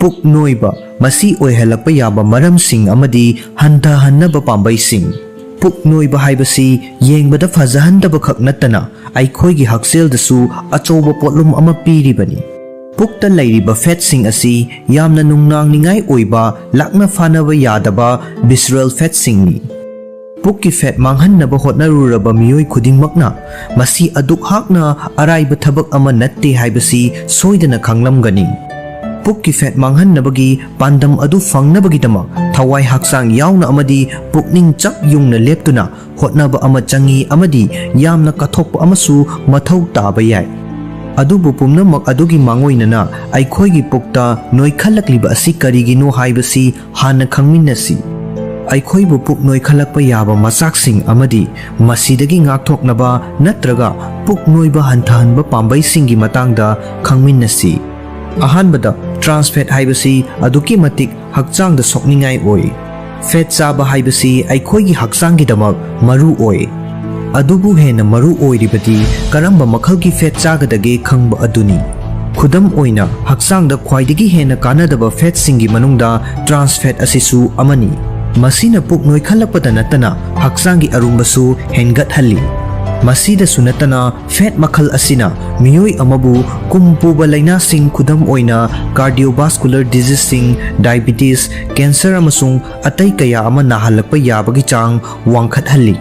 ꯄꯨꯛ ꯅꯣꯏꯕ ꯃꯁꯤ ꯑꯣꯏꯍꯜꯂꯛꯄ ꯌꯥꯕ ꯃꯔꯝꯁꯤꯡ ꯑꯃꯗꯤ ꯍꯟꯊꯍꯟꯅꯕ ꯄꯥꯝꯕꯩꯁꯤꯡ꯫ ꯄꯨꯛ ꯅꯣꯏꯕ ꯍꯥꯏꯕꯁꯤ ꯌꯦꯡꯕꯗ ꯐꯖꯍꯟꯗꯕ ꯈꯛ ꯅꯠꯇꯅ ꯑꯩꯈꯣꯏꯒꯤ ꯍꯛꯁꯦꯜꯗꯁꯨ ꯑꯆꯧꯕ ꯄꯣꯠꯂꯨꯝ ꯑꯃ ꯄꯤꯔꯤꯕꯅꯤ꯫ ꯄꯨꯛꯇ ꯂꯩꯔꯤꯕ ꯐꯦꯠꯁꯤꯡ ꯑꯁꯤ ꯌꯥꯝꯅ ꯅꯨꯡꯅꯥꯡꯅꯤꯡꯉꯥꯏ ꯑꯣꯏꯕ, ꯂꯥꯛꯅ ꯐꯥꯅꯕ ꯌꯥꯗꯕ ꯚꯤꯁꯔꯦꯜ ꯐꯦꯠꯁꯤꯡꯅꯤ꯫ ꯄꯨꯛꯀꯤ ꯐꯦꯠ ꯃꯥꯡꯍꯟꯅꯕ ꯍꯣꯠꯅꯔꯨꯔꯕ ꯃꯤꯑꯣꯏ ꯈꯨꯗꯤꯡꯃꯛꯅ ꯃꯁꯤ ꯑꯗꯨꯛ ꯍꯥꯛꯅ ꯑꯔꯥꯏꯕ ꯊꯕꯛ ꯑꯃ ꯅꯠꯇꯦ ꯍꯥꯏꯕꯁꯤ ꯁꯣꯏꯗꯅ ꯈꯪꯂꯝꯒꯅꯤ꯫ ꯄꯨꯛꯀꯤ ꯐꯦꯠ ꯃꯥꯡꯍꯟꯅꯕꯒꯤ ꯄꯥꯟꯗꯝ ꯑꯗꯨ ꯐꯪꯅꯕꯒꯤꯗꯃꯛ ꯊꯋꯥꯏ ꯍꯛꯆꯥꯡ ꯌꯥꯎꯅ ꯑꯃꯗꯤ ꯄꯨꯛꯅꯤꯡ ꯆꯞ ꯌꯨꯡꯅ ꯂꯦꯞꯇꯨꯅ ꯍꯣꯠꯅꯕ ꯑꯃ ꯆꯪꯏ ꯑꯃꯗꯤ ꯌꯥꯝꯅ ꯀꯠꯊꯣꯛꯄ ꯑꯃꯁꯨ ꯃꯊꯧ ꯇꯥꯕ ꯌꯥꯏ꯫ ꯑꯗꯨꯕꯨ ꯄꯨꯝꯅꯃꯛ ꯑꯗꯨꯒꯤ ꯃꯥꯡꯑꯣꯏꯅꯅ ꯑꯩꯈꯣꯏꯒꯤ ꯄꯨꯛꯇ ꯅꯣꯏꯈꯠꯂꯛꯂꯤꯕ ꯑꯁꯤ ꯀꯔꯤꯒꯤꯅꯣ ꯍꯥꯏꯕꯁꯤ ꯍꯥꯟꯅ ꯈꯪꯃꯤꯟꯅꯁꯤ꯫ ꯑꯩꯈꯣꯏꯕꯨ ꯄꯨꯛ ꯅꯣꯏꯈꯠꯂꯛꯄ ꯌꯥꯕ ꯃꯆꯥꯛꯁꯤꯡ ꯑꯃꯗꯤ ꯃꯁꯤꯗꯒꯤ ꯉꯥꯛꯊꯣꯛꯅꯕ ꯅꯠꯇ꯭ꯔꯒ ꯄꯨꯛ ꯅꯣꯏꯕ ꯍꯟꯊꯍꯟꯕ ꯄꯥꯝꯕꯩꯁꯤꯡꯒꯤ ꯃꯇꯥꯡꯗ ꯈꯪꯃꯤꯟꯅꯁꯤ꯫ ꯑꯍꯥꯟꯕꯗ, ꯇ꯭ꯔꯥꯟꯁ ꯐꯦꯠ ꯍꯥꯏꯕꯁꯤ ꯑꯗꯨꯛꯀꯤ ꯃꯇꯤꯛ ꯍꯛꯆꯥꯡꯗ ꯁꯣꯛꯅꯤꯡꯉꯥꯏ ꯑꯣꯏ꯫ ꯐꯦꯠ ꯆꯥꯕ ꯍꯥꯏꯕꯁꯤ ꯑꯩꯈꯣꯏꯒꯤ ꯍꯛꯆꯥꯡꯒꯤꯗꯃꯛ ꯃꯔꯨ ꯑꯣꯏ꯫ ꯑꯗꯨꯕꯨ ꯍꯦꯟꯅ ꯃꯔꯨ ꯑꯣꯏꯔꯤꯕꯗꯤ ꯀꯔꯝꯕ ꯃꯈꯜꯒꯤ ꯐꯦꯠ ꯆꯥꯒꯗꯒꯦ ꯈꯪꯕ ꯑꯗꯨꯅꯤ꯫ ꯈꯨꯗꯝ ꯑꯣꯏꯅ ꯍꯛꯆꯥꯡꯗ ꯈ꯭ꯋꯥꯏꯗꯒꯤ ꯍꯦꯟꯅ ꯀꯥꯟꯅꯗꯕ ꯐꯦꯠꯁꯤꯡꯒꯤ ꯃꯅꯨꯡꯗ ꯇ꯭ꯔꯥꯟꯁ ꯐꯦꯠ ꯑꯁꯤꯁꯨ ꯑꯃꯅꯤ꯫ ꯃꯁꯤꯅ ꯄꯨꯛ ꯅꯣꯏꯈꯠꯂꯛꯄꯗ ꯅꯠꯇꯅ ꯍꯛꯆꯥꯡꯒꯤ ꯑꯔꯨꯝꯕꯁꯨ ꯍꯦꯟꯒꯠꯍꯜꯂꯤ꯫ ꯃꯁꯤꯗꯁꯨ ꯅꯠꯇꯅ ꯐꯦꯠ ꯃꯈꯜ ꯑꯁꯤꯅ ꯃꯤꯑꯣꯏ ꯑꯃꯕꯨ ꯀꯨꯝ ꯄꯨꯕ ꯂꯩꯅꯥꯁꯤꯡ ꯈꯨꯗꯝ ꯑꯣꯏꯅ ꯀꯥꯔꯗꯤꯑꯣꯚꯥꯁꯀꯨꯂꯔ ꯗꯤꯖꯤꯖꯁꯤꯡ, ꯗꯥꯏꯕꯤꯇꯤꯁ, ꯀꯦꯟꯁꯔ ꯑꯃꯁꯨꯡ ꯑꯇꯩ ꯀꯌꯥ ꯑꯃ ꯅꯥꯍꯜꯂꯛꯄ ꯌꯥꯕꯒꯤ ꯆꯥꯡ ꯋꯥꯡꯈꯠꯍꯜꯂꯤ꯫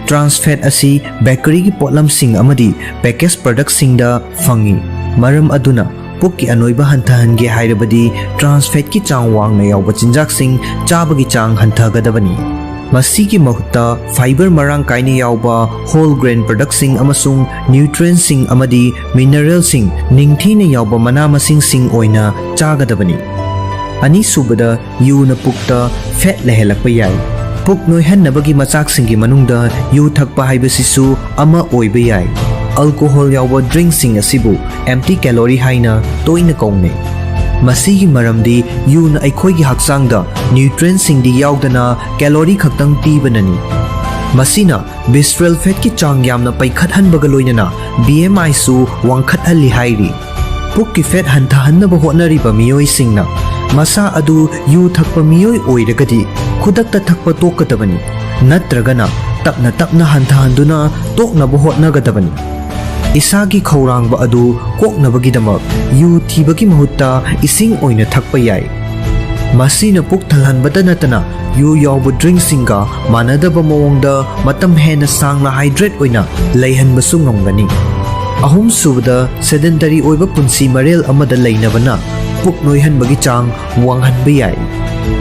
ꯇ꯭ꯔꯥꯟꯁ ꯐꯦꯠ ꯑꯁꯤ ꯕꯦꯀꯔꯤꯒꯤ ꯄꯣꯠꯂꯝꯁꯤꯡ ꯑꯃꯗꯤ ꯄꯦꯀꯦꯖ ꯄ꯭ꯔꯗꯛꯁꯤꯡꯗ ꯐꯪꯏ꯫ ꯃꯔꯝ ꯑꯗꯨꯅ ꯄꯨꯛꯀꯤ ꯑꯅꯣꯏꯕ ꯍꯟꯊꯍꯟꯒꯦ ꯍꯥꯏꯔꯕꯗꯤ ꯇ꯭ꯔꯥꯟꯁ ꯐꯦꯠꯀꯤ ꯆꯥꯡ ꯋꯥꯡꯅ ꯌꯥꯎꯕ ꯆꯤꯟꯖꯥꯛꯁꯤꯡ ꯆꯥꯕꯒꯤ ꯆꯥꯡ ꯍꯟꯊꯒꯗꯕꯅꯤ꯫ ꯃꯁꯤꯒꯤ ꯃꯍꯨꯠꯇ ꯐꯥꯏꯕꯔ ꯃꯔꯥꯡ ꯀꯥꯏꯅ ꯌꯥꯎꯕ ꯍꯣꯜ ꯒ꯭ꯔꯦꯟ ꯄ꯭ꯔꯗꯛꯁꯤꯡ ꯑꯃꯁꯨꯡ ꯅ꯭ꯌꯨꯇ꯭ꯔꯤꯑꯦꯟꯠꯁꯤꯡ ꯑꯃꯗꯤ ꯃꯤꯅꯔꯦꯜꯁꯤꯡ ꯅꯤꯡꯊꯤꯅ ꯌꯥꯎꯕ ꯃꯅꯥ-ꯃꯁꯤꯡꯁꯤꯡ ꯑꯣꯏꯅ ꯆꯥꯒꯗꯕꯅꯤ꯫ ꯑꯅꯤꯁꯨꯕꯗ, ꯌꯨꯅ ꯄꯨꯛꯇ ꯐꯦꯠ ꯂꯩꯍꯜꯂꯛꯄ ꯌꯥꯏ꯫ ꯄꯨꯛ ꯅꯣꯏꯍꯟꯅꯕꯒꯤ ꯃꯆꯥꯛꯁꯤꯡꯒꯤ ꯃꯅꯨꯡꯗ ꯌꯨ ꯊꯛꯄ ꯍꯥꯏꯕꯁꯤꯁꯨ ꯑꯃ ꯑꯣꯏꯕ ꯌꯥꯏ꯫ ꯑꯜꯀꯣꯍꯣꯜ ꯌꯥꯎꯕ ꯗ꯭ꯔꯤꯡꯛꯁꯤꯡ ꯑꯁꯤꯕꯨ ꯑꯦꯝꯞꯇꯤ ꯀꯦꯂꯣꯔꯤ ꯍꯥꯏꯅ ꯇꯣꯏꯅ ꯀꯧꯅꯩ꯫ ꯃꯁꯤꯒꯤ ꯃꯔꯝꯗꯤ ꯌꯨꯅ ꯑꯩꯈꯣꯏꯒꯤ ꯍꯛꯆꯥꯡꯗ ꯅ꯭ꯌꯨꯇ꯭ꯔꯤꯑꯦꯟꯠꯁꯤꯡꯗꯤ ꯌꯥꯎꯗꯅ ꯀꯦꯂꯣꯔꯤ ꯈꯛꯇꯪ ꯄꯤꯕꯅꯅꯤ꯫ Masina visceral fat ki chang yamna paikhathanbaga loinana BMI su wangkhathalli hairi. Puk ki fat hantahannaba hotnariba miyoi singna masa adu yu thakpa miyoi oiragadi khudakta thakpa tokadabani natragana tapna tapna hantahanduna toknaba hotnagadabani. Isagi khaurangba adu koknabagidamak yu thibagi mahutta ising oina thakpa yai. Masina puk thalhanbada natana yu yawba drink singa manadaba mawongda matam hena sangna hydrate oina leihanbasu ngamgani. Ahum subada sedentary oiba punsi marel amada leinabana puk noihanbagi chang wanghanba yai.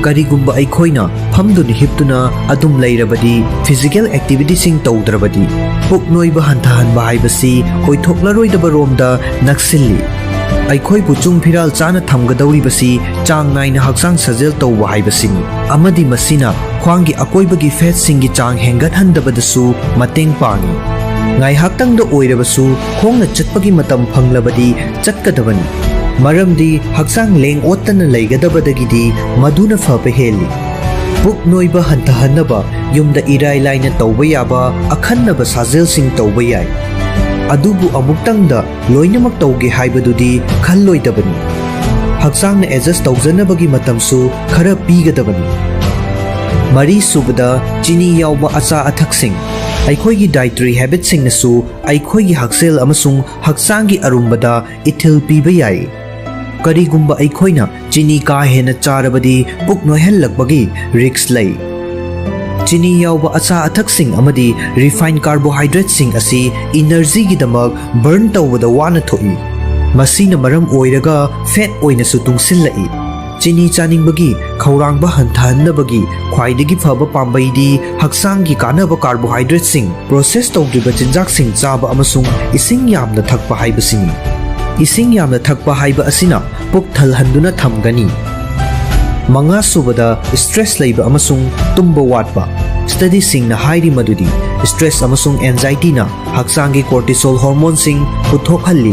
Karigumba aikhoina phamduna hiptuna adum leirabadi physical activity sing tawdrabadi puk noiba hantahanba haibasi oithoklaroi romda naksilli. Aikhoi puchung phiral chana thamgadawribasi chang naina hakchang sajel tawba haibasini amadi masina khwangi akoibagi fat singi chang hengathandabadasu mateng pangi. Ngai haktangda oirabasu khongna chatpagi matam phanglabadi chatkadabani maramdi hakchang leng ottana leigadabadagidi maduna faba heli. Puk noiba hantahannaba yumda irai laina tawba yaba akhannaba sajel sing tawba yai. Adubu amuktangda loinamak tawge haibadudi khalloidabani. Hakchangna adjust tawjanabagi matamsu khara pigadabani. Mari subada chini yawba acha athaksing aikhoigi dietary habits singnasu aikhoigi haksel amasung hakchanggi arumbada ithil piba yai. Karigumba aikhoina chini ka hena charabadi puk noihallakbagi risks lei. Chini yawba acha athaksing amadi refined carbohydrates sing asi energy gi damak burn tawbada wana thoi. Masina maram oiraga fat oina su tungsillai. Chini chaningbagi khaurangba hanthannabagi khwaidagi phaba pambaidi hakchanggi kanaba carbohydrates sing process tawdriba chinjak sing chaba amasung ising yamna thakpa haibasini. Ising yamna thakpa haiba asina puk thalhanduna thamgani. Manga subada stress leiba amasung tumba watpa. Study sing na hairi madudi stress amasung anxiety na hakchanggi cortisol hormone sing puthokhalli.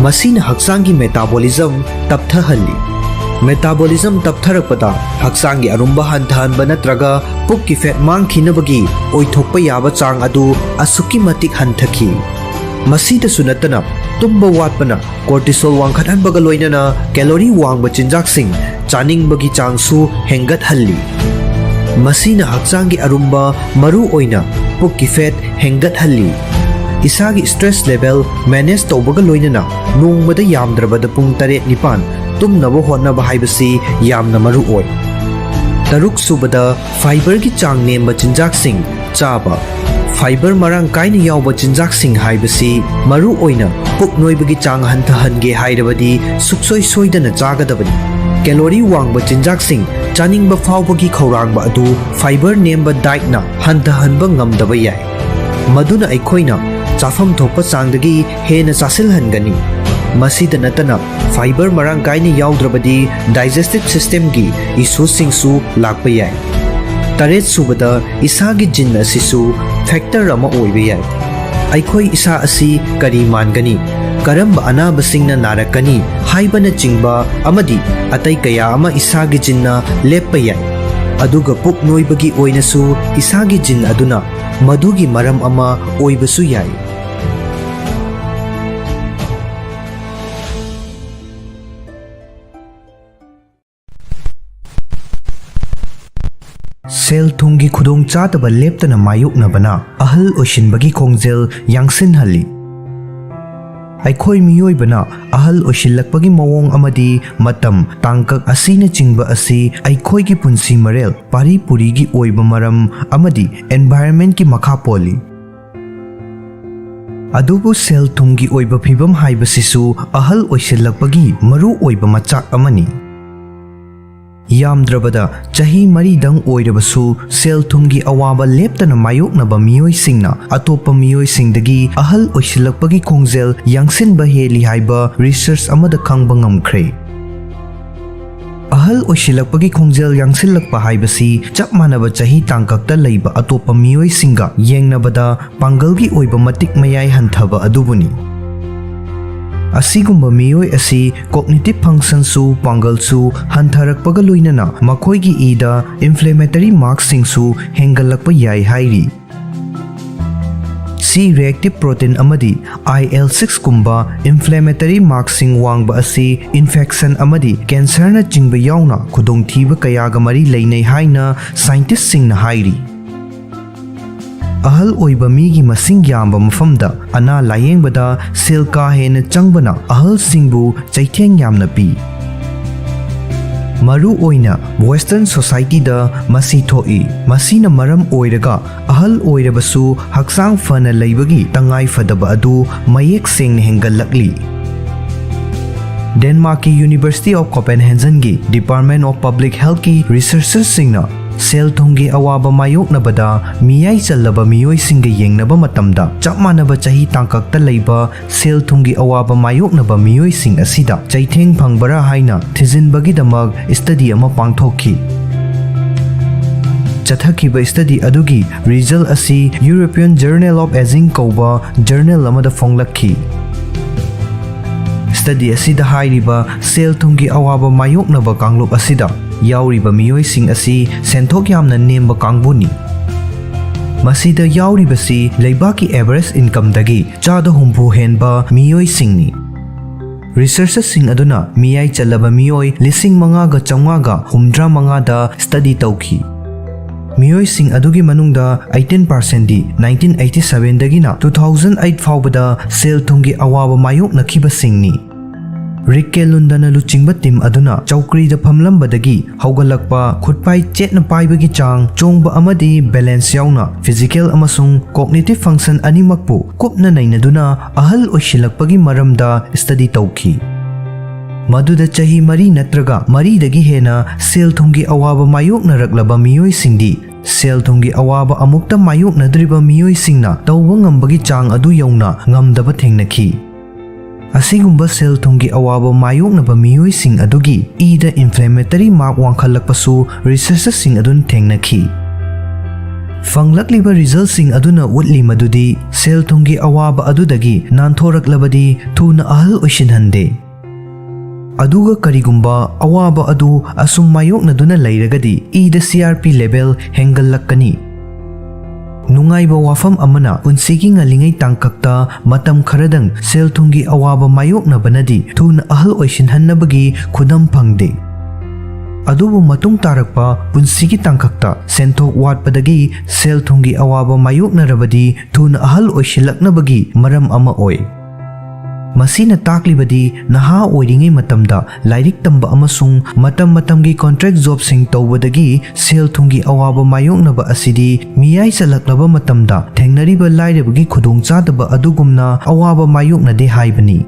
Masina hakchanggi metabolism tapthahalli. Metabolism taptharakpada hakchanggi arumba hantahanba natraga pukki fat mangkhinabagi oithokpa yaba chang adu asuki matik hanthaki. Masida sunatana tumba watpana cortisol wangkhathanbaga loinana calorie wangba chinjak sing chaningbagi changsu hengathalli. Masina hakchanggi arumba maru oina pukki fat hengathalli. Isagi stress level manage tawbaga loinana nongmada yamdrabada pung 7-9 tumnaba hotnaba haibasi yamna maru oi. Taruk subada fiber gi chang nemba chinjak sing chaba. Fiber marang kaina yawba chinjak sing haibasi maru oina puk noibagi chang hantahange hairabadi suksoi soidana chagadabani. Calorie wangba chinjak sing chaningba fawbagi khaurangba adu fiber nemba diet na hantahanba ngamdaba yai. Maduna aikhoina chafam thokpa changdagi hena chasilhangani. Masida natana fiber marang kaina yawdrabadi digestive system gi issue singsu lakpa yai. Taret subada isagi jin asisu factor ama oiba yai. Aikhoi isa asi kari mangani karamba anaba singna narakani haibana chingba amadi atai kaya ama isagi jinna leppa yai. Aduga puk noibagi oinasu isagi jin aduna madugi maram ama oibasu yai. Sel thungi khudong chadaba leptana mayuknabana ahal oshinbagi khongjel yangsinhalli. Aikhoi miyoibana ahal oshillakpagi mawong amadi matam tangkak asina chingba asi aikhoigi punsi marel pari purigi oiba maram amadi environment ki makha poli. Adubu sel thungi oiba phibam haibasisu ahal oshillakpagi maru oiba machak amani. Yamdrabada chahi maridang oirabasu sel thumgi awaba leptana mayoknaba miyoi singna atopa miyoi singdagi ahal oishilakpagi khongjel yangsinba heli haiba research amada khangba ngamkhre. Ahal oishilakpagi khongjel yangsilakpa haibasi chap manaba chahi tangkakta leiba atopa miyoi singa yengnabada pangalgi oiba matik mayai hanthaba adubuni. Asigumba miyoi asi cognitive function su pangal su hantharakpaga loinana makhoi gi ida inflammatory marks sing su hengalakpa yai hairi. C reactive protein amadi IL6 kumba inflammatory marksing wangba asi infection amadi cancer na chingba yauna khudong thiba kayaga mari leinai haina scientist singna hairi ahal oiba migi masing yamba mafamda ana layengbada sel ka hena changbana ahal singbu chaitheng yamna pi Maru oina Western society da masi thoi masina maram oiraga ahal oirabasu hakchang fana leibagi tangai fadaba adu mayek seng hengalakli Denmark University of Copenhagen gi Department of Public Health ki researchers singna sel thongi awaba mayok na bada miyai chalaba miyoi singa yengnaba matamda chapmanaba chahi tangkakta leiba sel thongi awaba mayok na ba miyoi sing asida chaitheng phangbara haina thijinbagi damag study ama pangthokhi chathakiba study adugi result asi European Journal of Aging kauba journal amada fonglakhi study asida hairiba sel thongi awaba mayok na ba kanglup asida yauriba miyoi sing asi senthok yamna nemba kangbuni masida yauriba si leibaki average income dagi chada humpu henba miyoi singni researchers sing aduna miyai chalaba miyoi lising manga ga changa ga humdra manga da study tauki miyoi sing adugi manungda 18% di 1987 dagina 2008 faubada sel thungi awaba mayok nakhiba singni Rikkelundana luchingba tim aduna chaukri da phamlambadagi haugalakpa khutpai chetna paibagi chang chongba amadi balance yauna physical amasung cognitive function animakpu kupna nainaduna ahal oishilakpagi maramda study tauki maduda chahi mari natraga mari dagi hena sel thungi awaba mayok naraklaba miyoi singdi sel thungi awaba amukta mayok nadriba miyoi singna tawwa ngambagi chang adu yauna ngamdaba thengnakhi Asigumba sel thungi awaba mayoknaba miyoi sing adugi ida inflammatory mark wangkhalakpasu researchers sing adun thengnakhi fanglakliba result sing aduna utli madudi sel thungi awaba adudagi nanthoraklabadi thuna ahal oishinhande aduga karigumba awaba adu asum mayoknaduna leiragadi ida CRP level hengallakani Nungaiba wafam amana punsigi ngalingai tangkakta matam kharadang sel thungi awaba mayok na banadi thuna ahal oishinhannabagi khudam phangde adubu matung tarakpa punsigi tangkakta senthok watpadagi sel thungi awaba mayok na rabadi thuna ahal oishilaknabagi maram ama oi Masina taklibadi naha oiringai matamda lairik tamba amasung matamgi contract job sing tawbadagi sel thungi awaba mayoknaba asidi miyai salaklaba matamda thengnariba lairabagi khudongchadaba adugumna awaba mayoknade haibani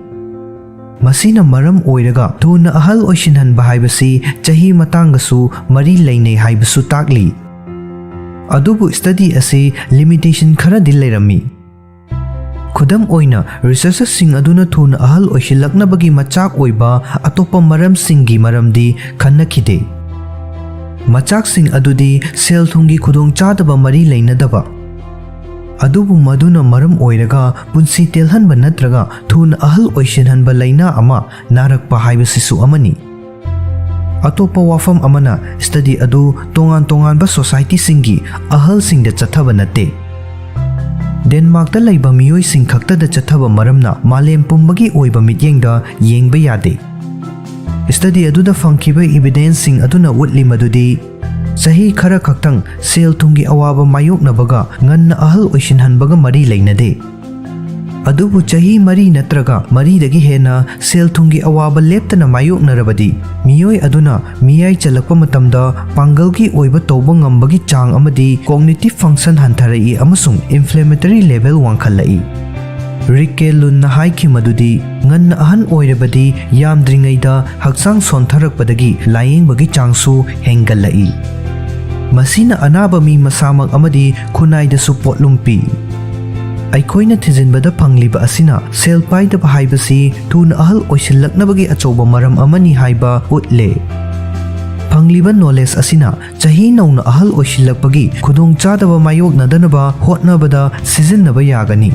Masina maram oiraga thuna ahal oishinhanba haibasi chahi matanggasu mari leinai haibasu takli adubu study asi limitation khara dil leirami Khudam oina researchers sing aduna thuna ahal oishilaknabagi machak oiba atopa maram singi maramdi khannakhide machak sing adudi sel thungi khudong chadaba mari leinadaba adubu maduna maram oiraga punsi telhanba natraga thuna ahal oishinhanba leina ama narakpa haibasisu amani atopa wafam amana study adu tongan ba society singi ahal singda chathaba nate Denmark da laiba miyoi sing khakta da chathaba maramna malem pumbagi oiba mityengda yengba yade study aduda fangkiba evidence sing aduna utli madudi sahi khara khaktang sel thungi awaba mayoknabaga nganna ahal oishinhanbaga mari leinade adubu chahi mari natraga mari dagi hena sel thungi awaba leptana mayoknarabadi miyoi aduna miyai chalakpa matamda pangalgi oiba tawba ngambagi chang amadi cognitive function hantarai amasung inflammatory level wangkhalai Rikkelunna haiki madudi nganna ahan oirabadi yamdringaida hakchang sontharakpadagi layengbagi changsu hengalai masina anaba mi masamag amadi khunaida su potlumpi Aikoina thijinbada phangliba asina sel paidaba haibasi thuna ahal oishilaknabagi achoba maram amani haiba utle phangliba knowledge asina chahi nauna ahal oishilakpagi khudong chadaba mayok nadanaba hotnabada sijinnaba yagani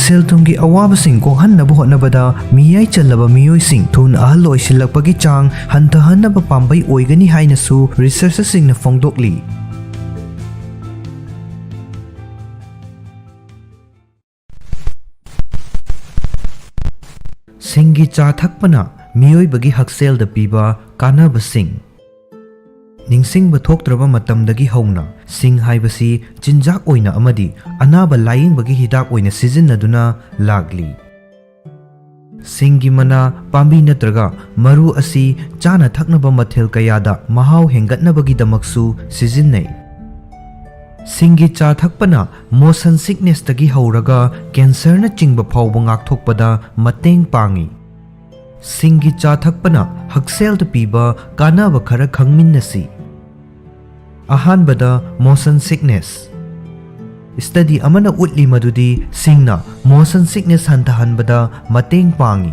sel thungi awabasing kohanaba hotnabada miyai chalaba miyoi sing thuna ahal oishilakpagi chang hantahannaba pambai oigani hainasu researchers singna phongdokli Singi cha thakpana miyoibagi hakselda piba kanabasing. Ningsingba thoktraba matamdagi hauna sing haibasi chinjak oina amadi anaba layingbagi hidak oina sijinnaduna lagli. Singi mana pambi natraga maru asi chana thaknaba mathel kayada mahau hengatnabagi damaksu sijinnai. Singi cha thakpana motion sickness tagi hauraga cancer na chingba phawba ngakthokpada mateng pangi. Singi cha thakpana haksel da piba kanaba khara khangminnasi. Ahanbada motion sickness. Study amana utli madudi singna motion sickness hantahanbada mateng pangi.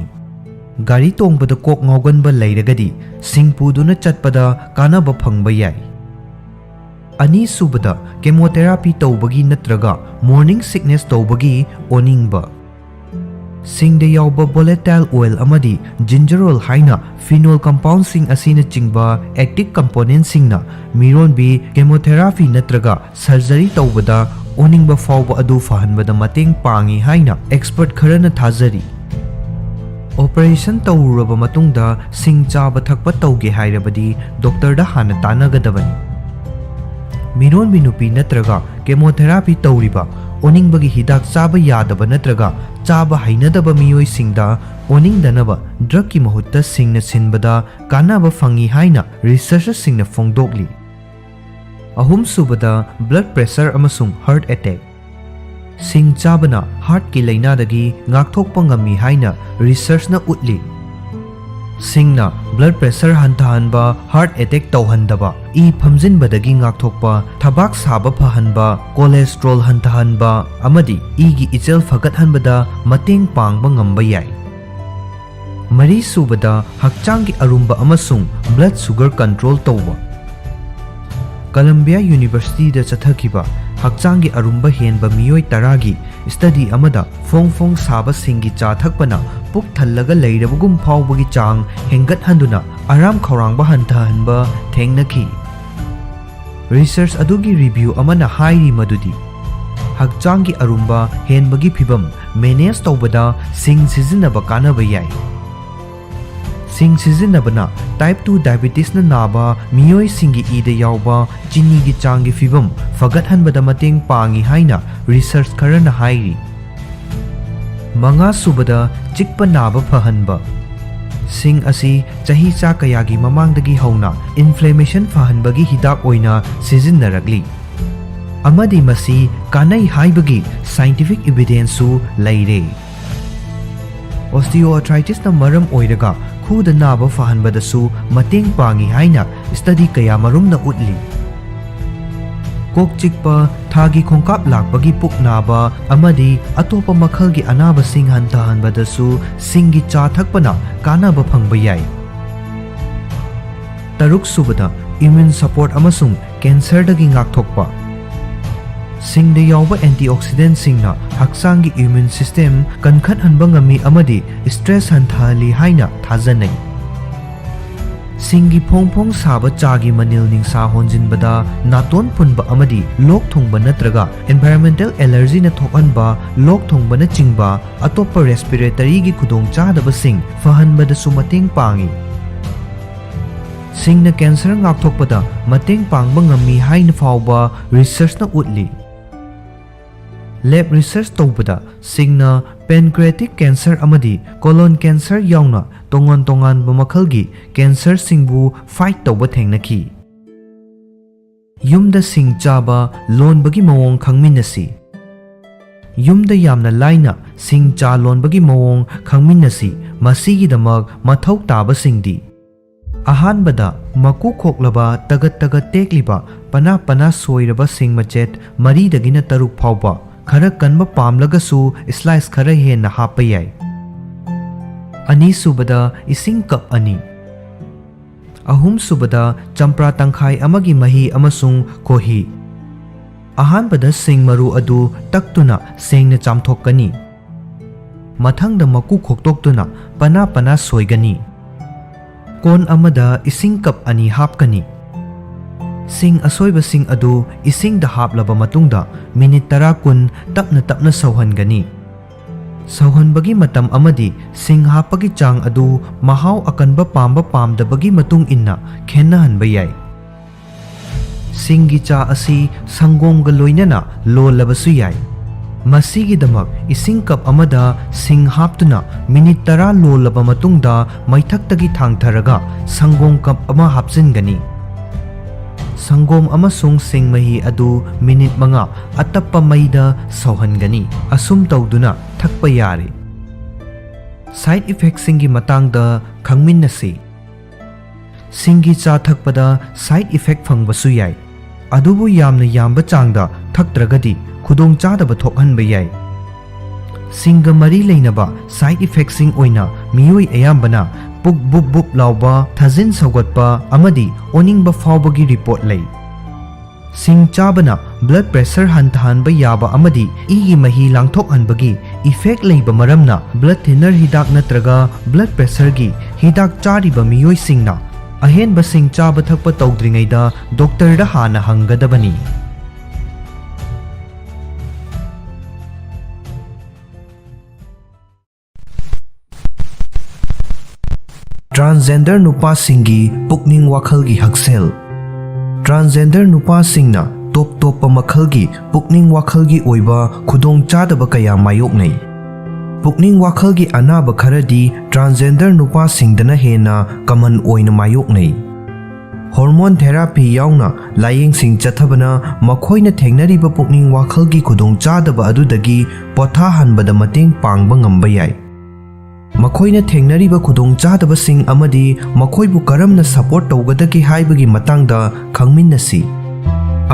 Gari tongbada kok ngauganba lairagadi singpuduna chatpada kanaba phangba yai. Ani subada chemotherapy tawbagi natraga morning sickness tawbagi oningba. Singda yawba volatile oil amadi gingerol haina phenol compound sing asina chingba active component singna mironbi chemotherapy natraga surgery tawbada oningba fawba adu fahanbada mateng pangi haina expert kharana thajari. Operation tawraba matungda sing chaba thakpa tawge hairabadi doctor da hana tanagadabani. Miron binupi natraga chemotherapy tawriba oningbagi hidak chaba yadaba natraga chaba hainadaba miyoi singda oningdanaba drug ki mahutta singna sinbada kanaba fangi haina researchers singna fongdokli. Ahum subada blood pressure amasung heart attack. Sing chabana heart ki lainadagi ngakthokpa ngami haina research na utli. Singna blood pressure hantahanba heart attack tawhandaba e phamjinbadagi ngakthokpa thabak saba phahanba cholesterol hantahanba amadi e gi ichel phagathanbada mateng pangba ngamba yai. Mari subada hakchang gi arumba amasung blood sugar control tawba. Columbia University da chathakiba hakchang gi arumba henba miyoi taragi study amada fong saba singi cha thakpana puk thallaga leirabugum phawbagi chang hengat handuna aram khawrangba hantahanba thengnaki. Research adugi review amana hairi madudi hakchang gi arumba henbagi phibam manage tawbada sing sijinnaba kanaba yai. Sing sijinnabana type 2 diabetes na naba miyoi singi ida yawba chini gi chang gi phibam fagathanbada mateng pangi haina research karana hairi. Manga subada chikpa naba phahanba. Sing asi chahi cha kayagi mamangdagi hauna inflammation phahanbagi hidak oina sijinnaragli. Amadi masi kanai haibagi scientific evidence su laire. Osteoarthritis na maram oiraga khuda naba fahanbadasu mateng pangi haina study kaya marum na utli. Kok chikpa thagi khongkap lakbagi puk naba amadi atopa makhalgi anaba sing hantahanbadasu singi cha thakpana kanaba phangba yai. Taruk subada immune support amasung cancer dagi ngakthokpa. Singda yawba antioxidant singna hakchanggi immune system kankhathanba ngami amadi stress hanthali haina thajanai. Singi phongphong saba chagi manil ningsa honjinbada naton punba amadi lok thongba natraga environmental allergy na thokanba lok thongba na chingba atopa respiratory gi khudong chadaba sing fahanbada su mateng pangi. Singna cancer ngakthokpada mateng pangba ngami haina fawba research na utli. Lab research tawbada singna pancreatic cancer amadi colon cancer yauna tongan bamakhalgi cancer singbu fight tawba thengnaki. Yumda sing chaba lonbagi mawong khangminnasi. Yumda yamna laina sing cha lonbagi mawong khangminnasi masigi damak mathau taba singdi. Ahanbada maku khoklaba tagat tekliba pana soiraba sing machet mari dagina taruk phawba khara kanba pamlagasu slice khara henna hapa yai. Ani subada ising cup ani. Ahum subada champra tangkhai amagi mahi amasung kohi. Ahanbada sing maru adu taktuna sengna chamthokkani. Mathangda maku khoktoktuna pana soigani. Kon amada ising cup ani hapkani. Sing asoiba sing adu ising da haplaba matungda minute 10 tapna sauhangani. Sauhanbagi matam amadi sing hapagi chang adu mahau akanba pamba pamdabagi matung inna khenahanba yai. Singgi cha asi sangomga loinana lolabasu yai. Masigidamak ising cup amada sing haptuna minute 10 lolaba matungda maithaktagi thangtharaga sangom cup ama hapjingani. Sangom amasung sing mahi adu minute 5 atappa maida sauhangani. Asum tawduna thakpa yari. Side effects singi matangda khangminnasi. Singi cha thakpada side effect phangbasu yai. Adubu yamna yamba changda thaktragadi khudong chadaba thokhanba yai. Singa mari leinaba side effects sing oina miyoi ayambana puk bup bup lauba thazin saugatpa amadi oningba faubagi report lay. Sing chabana blood pressure hantahanba yaba amadi igi mahi langthokhanbagi effect leiba maramna blood thinner hidak natraga blood pressure gi hidak chariba miyoi singna ahenba sing chaba thakpa tawdringaida doctor da hana hangadabani. Transgender nupa singi pukning wakhalgi haksel. Transgender nupa singna top makhalgi pukning wakhalgi oiba khudong chadaba kaya mayoknai. Pukning wakhalgi anaba kharadi transgender nupa singdana hena common oina mayoknai. Hormone therapy yauna layeng sing chathabana makhoina thengnariba pukning wakhalgi khudong chadaba adudagi potha hanbada mateng pangba ngamba yai. Makhoina thengnariba khudong chadaba sing amadi makhoibu karamna support tawgadagi haibagi matangda khangminnasi.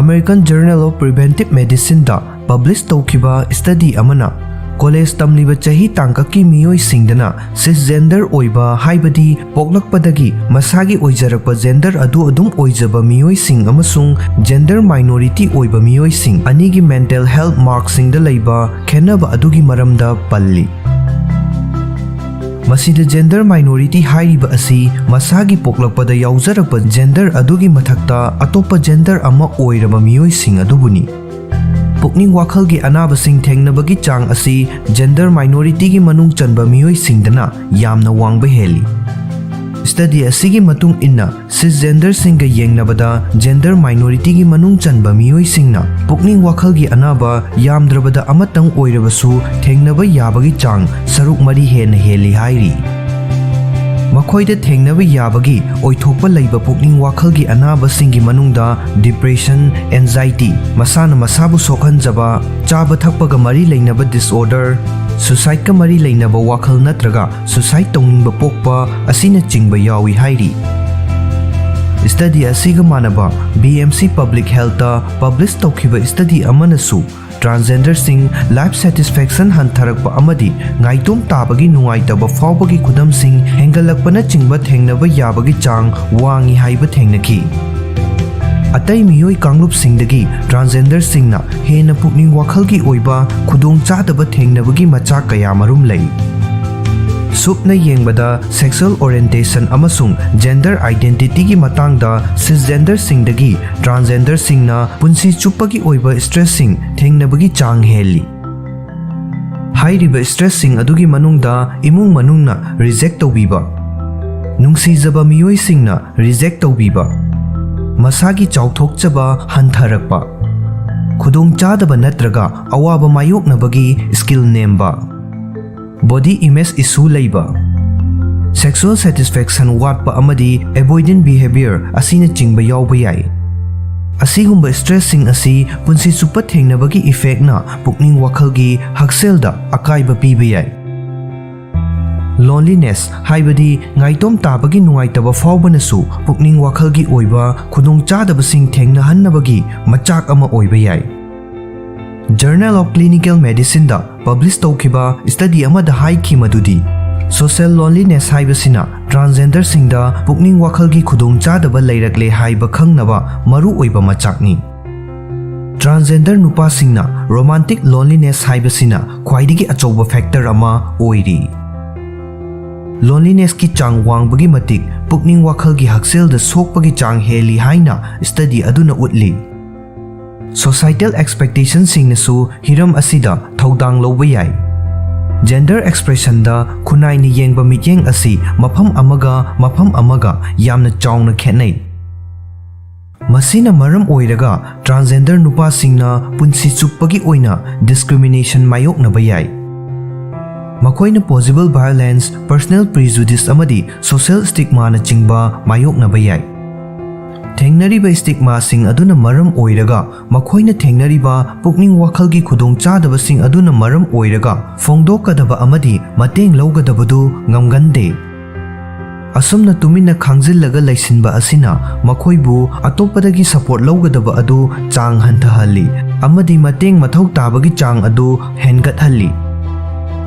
American Journal of Preventive Medicine da publish tawkiba study amana college tamliba chahi tangkaki miyoi singdana cisgender oiba haibadi poklakpadagi masagi oijarakpa gender adu adum oijaba miyoi sing amasung gender minority oiba miyoi sing anigi mental health marks singda leiba khenaba adugi maramda palli. Masida gender minority hairiba asi masagi poklakpada yaujarakpa gender adugi mathakta atopa gender ama oiraba miyoi sing adubuni. Pukning wakhalgi anaba sing thengnabagi chang asi gender minority gi manung chanba miyoi singdana yamna wangba heli. Study asigi matung inna cisgender singa yengnabada gender minority gi manung chanba miyoi singna pukning wakhalgi anaba yamdrabada amatang oirabasu thengnaba yabagi chang saruk mari hena heli hairi. Makhoida thengnaba yabagi oithokpa leiba pukning wakhalgi anaba singi manungda depression, anxiety, masana masabu sokhanjaba, chaba thakpaga mari leinaba disorder, suicide ka mari leinaba wakhal natraga suicide tongninba pokpa asina chingba yawi hairi. Study asiga manaba BMC Public Health ta publish tawkhiba study amanasu transgender sing life satisfaction hantharakpa amadi ngaitom tabagi nungaitaba faubagi khudam sing hengalakpana chingba thengnaba yabagi chang wangi haiba thengnaki. Atai miyoi kanglub singdagi transgender singna hena pukning wakhalgi oiba khudong chadaba thengnabagi macha kaya marum lei. Supna yengbada sexual orientation amasung gender identity gi matangda cisgender singdagi transgender singna punsi chupagi oiba stress sing thengnabagi chang heli. Hairiba stress sing adugi manungda imung manungna reject tawbiba. Nungsijaba miyoi singna reject tawbiba. Masagi chauthokchaba hantharakpa. Khudong chadaba natraga awaba mayoknabagi skill nemba. Body image issue leiba. Sexual satisfaction watpa amadi avoidant behavior asina chingba yawba yai. Asigumba stressing asi punsi chupa thengnabagi effect na pukning wakhalgi hakselda akaiba piba yai. Loneliness haibadi ngaitom tabagi nungaitaba faubanasu pukning wakhalgi oiba khudong chadaba sing thengnahanabagi machak ama oiba yai. Journal of Clinical Medicine da publish tawkiba study amada haiki madudi social loneliness haibasina transgender singda pukning wakhalgi khudong chadaba leirakle haiba khangnaba maru oiba machakni. Transgender nupa singna romantic loneliness haibasina khwaidigi achouba factor ama oiri. Loneliness ki chang wangbagi matik pukning wakhalgi hakselda sokpagi chang heli haina study aduna utli. Societal expectations singnasu hiram asida thaudang lawba yai. Gender expression da khunai ni yengba mityeng asi mafam amaga yamna chawna khenai. Masina maram oiraga transgender nupa singna punsi chupagi oina discrimination mayokna bayai. Makoina possible violence, personal prejudice amadi social stigma na chingba mayokna bayai. Thengnariba stigma sing aduna maram oiraga makoina thengnariba pukning wakhalgi khudongchadaba sing aduna maram oiraga fongdokadaba amadi mateng lawgadabadu ngamgande. Asumna tumina khangjillaga laisinba asina makoibu atopadagi support lawgadaba adu chang hantahalli amadi mateng mathau tabagi chang adu hengathalli.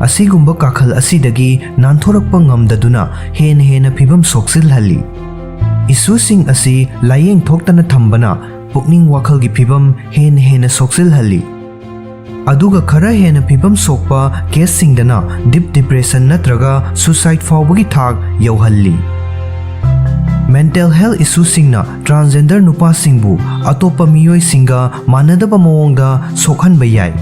Asigumba kakhal asidagi nanthorakpa ngamdaduna hena phibam soksilhalli. Isusing asi layeng thoktana thambana pukning wakhalgi phibam hena soksilhalli. Aduga khara hena phibam sokpa case singdana deep depression natraga suicide fawbagi thak yauhalli. Mental health issue singna transgender nupa singbu atopa miyoi singa manadaba mawongda sokhanba yai.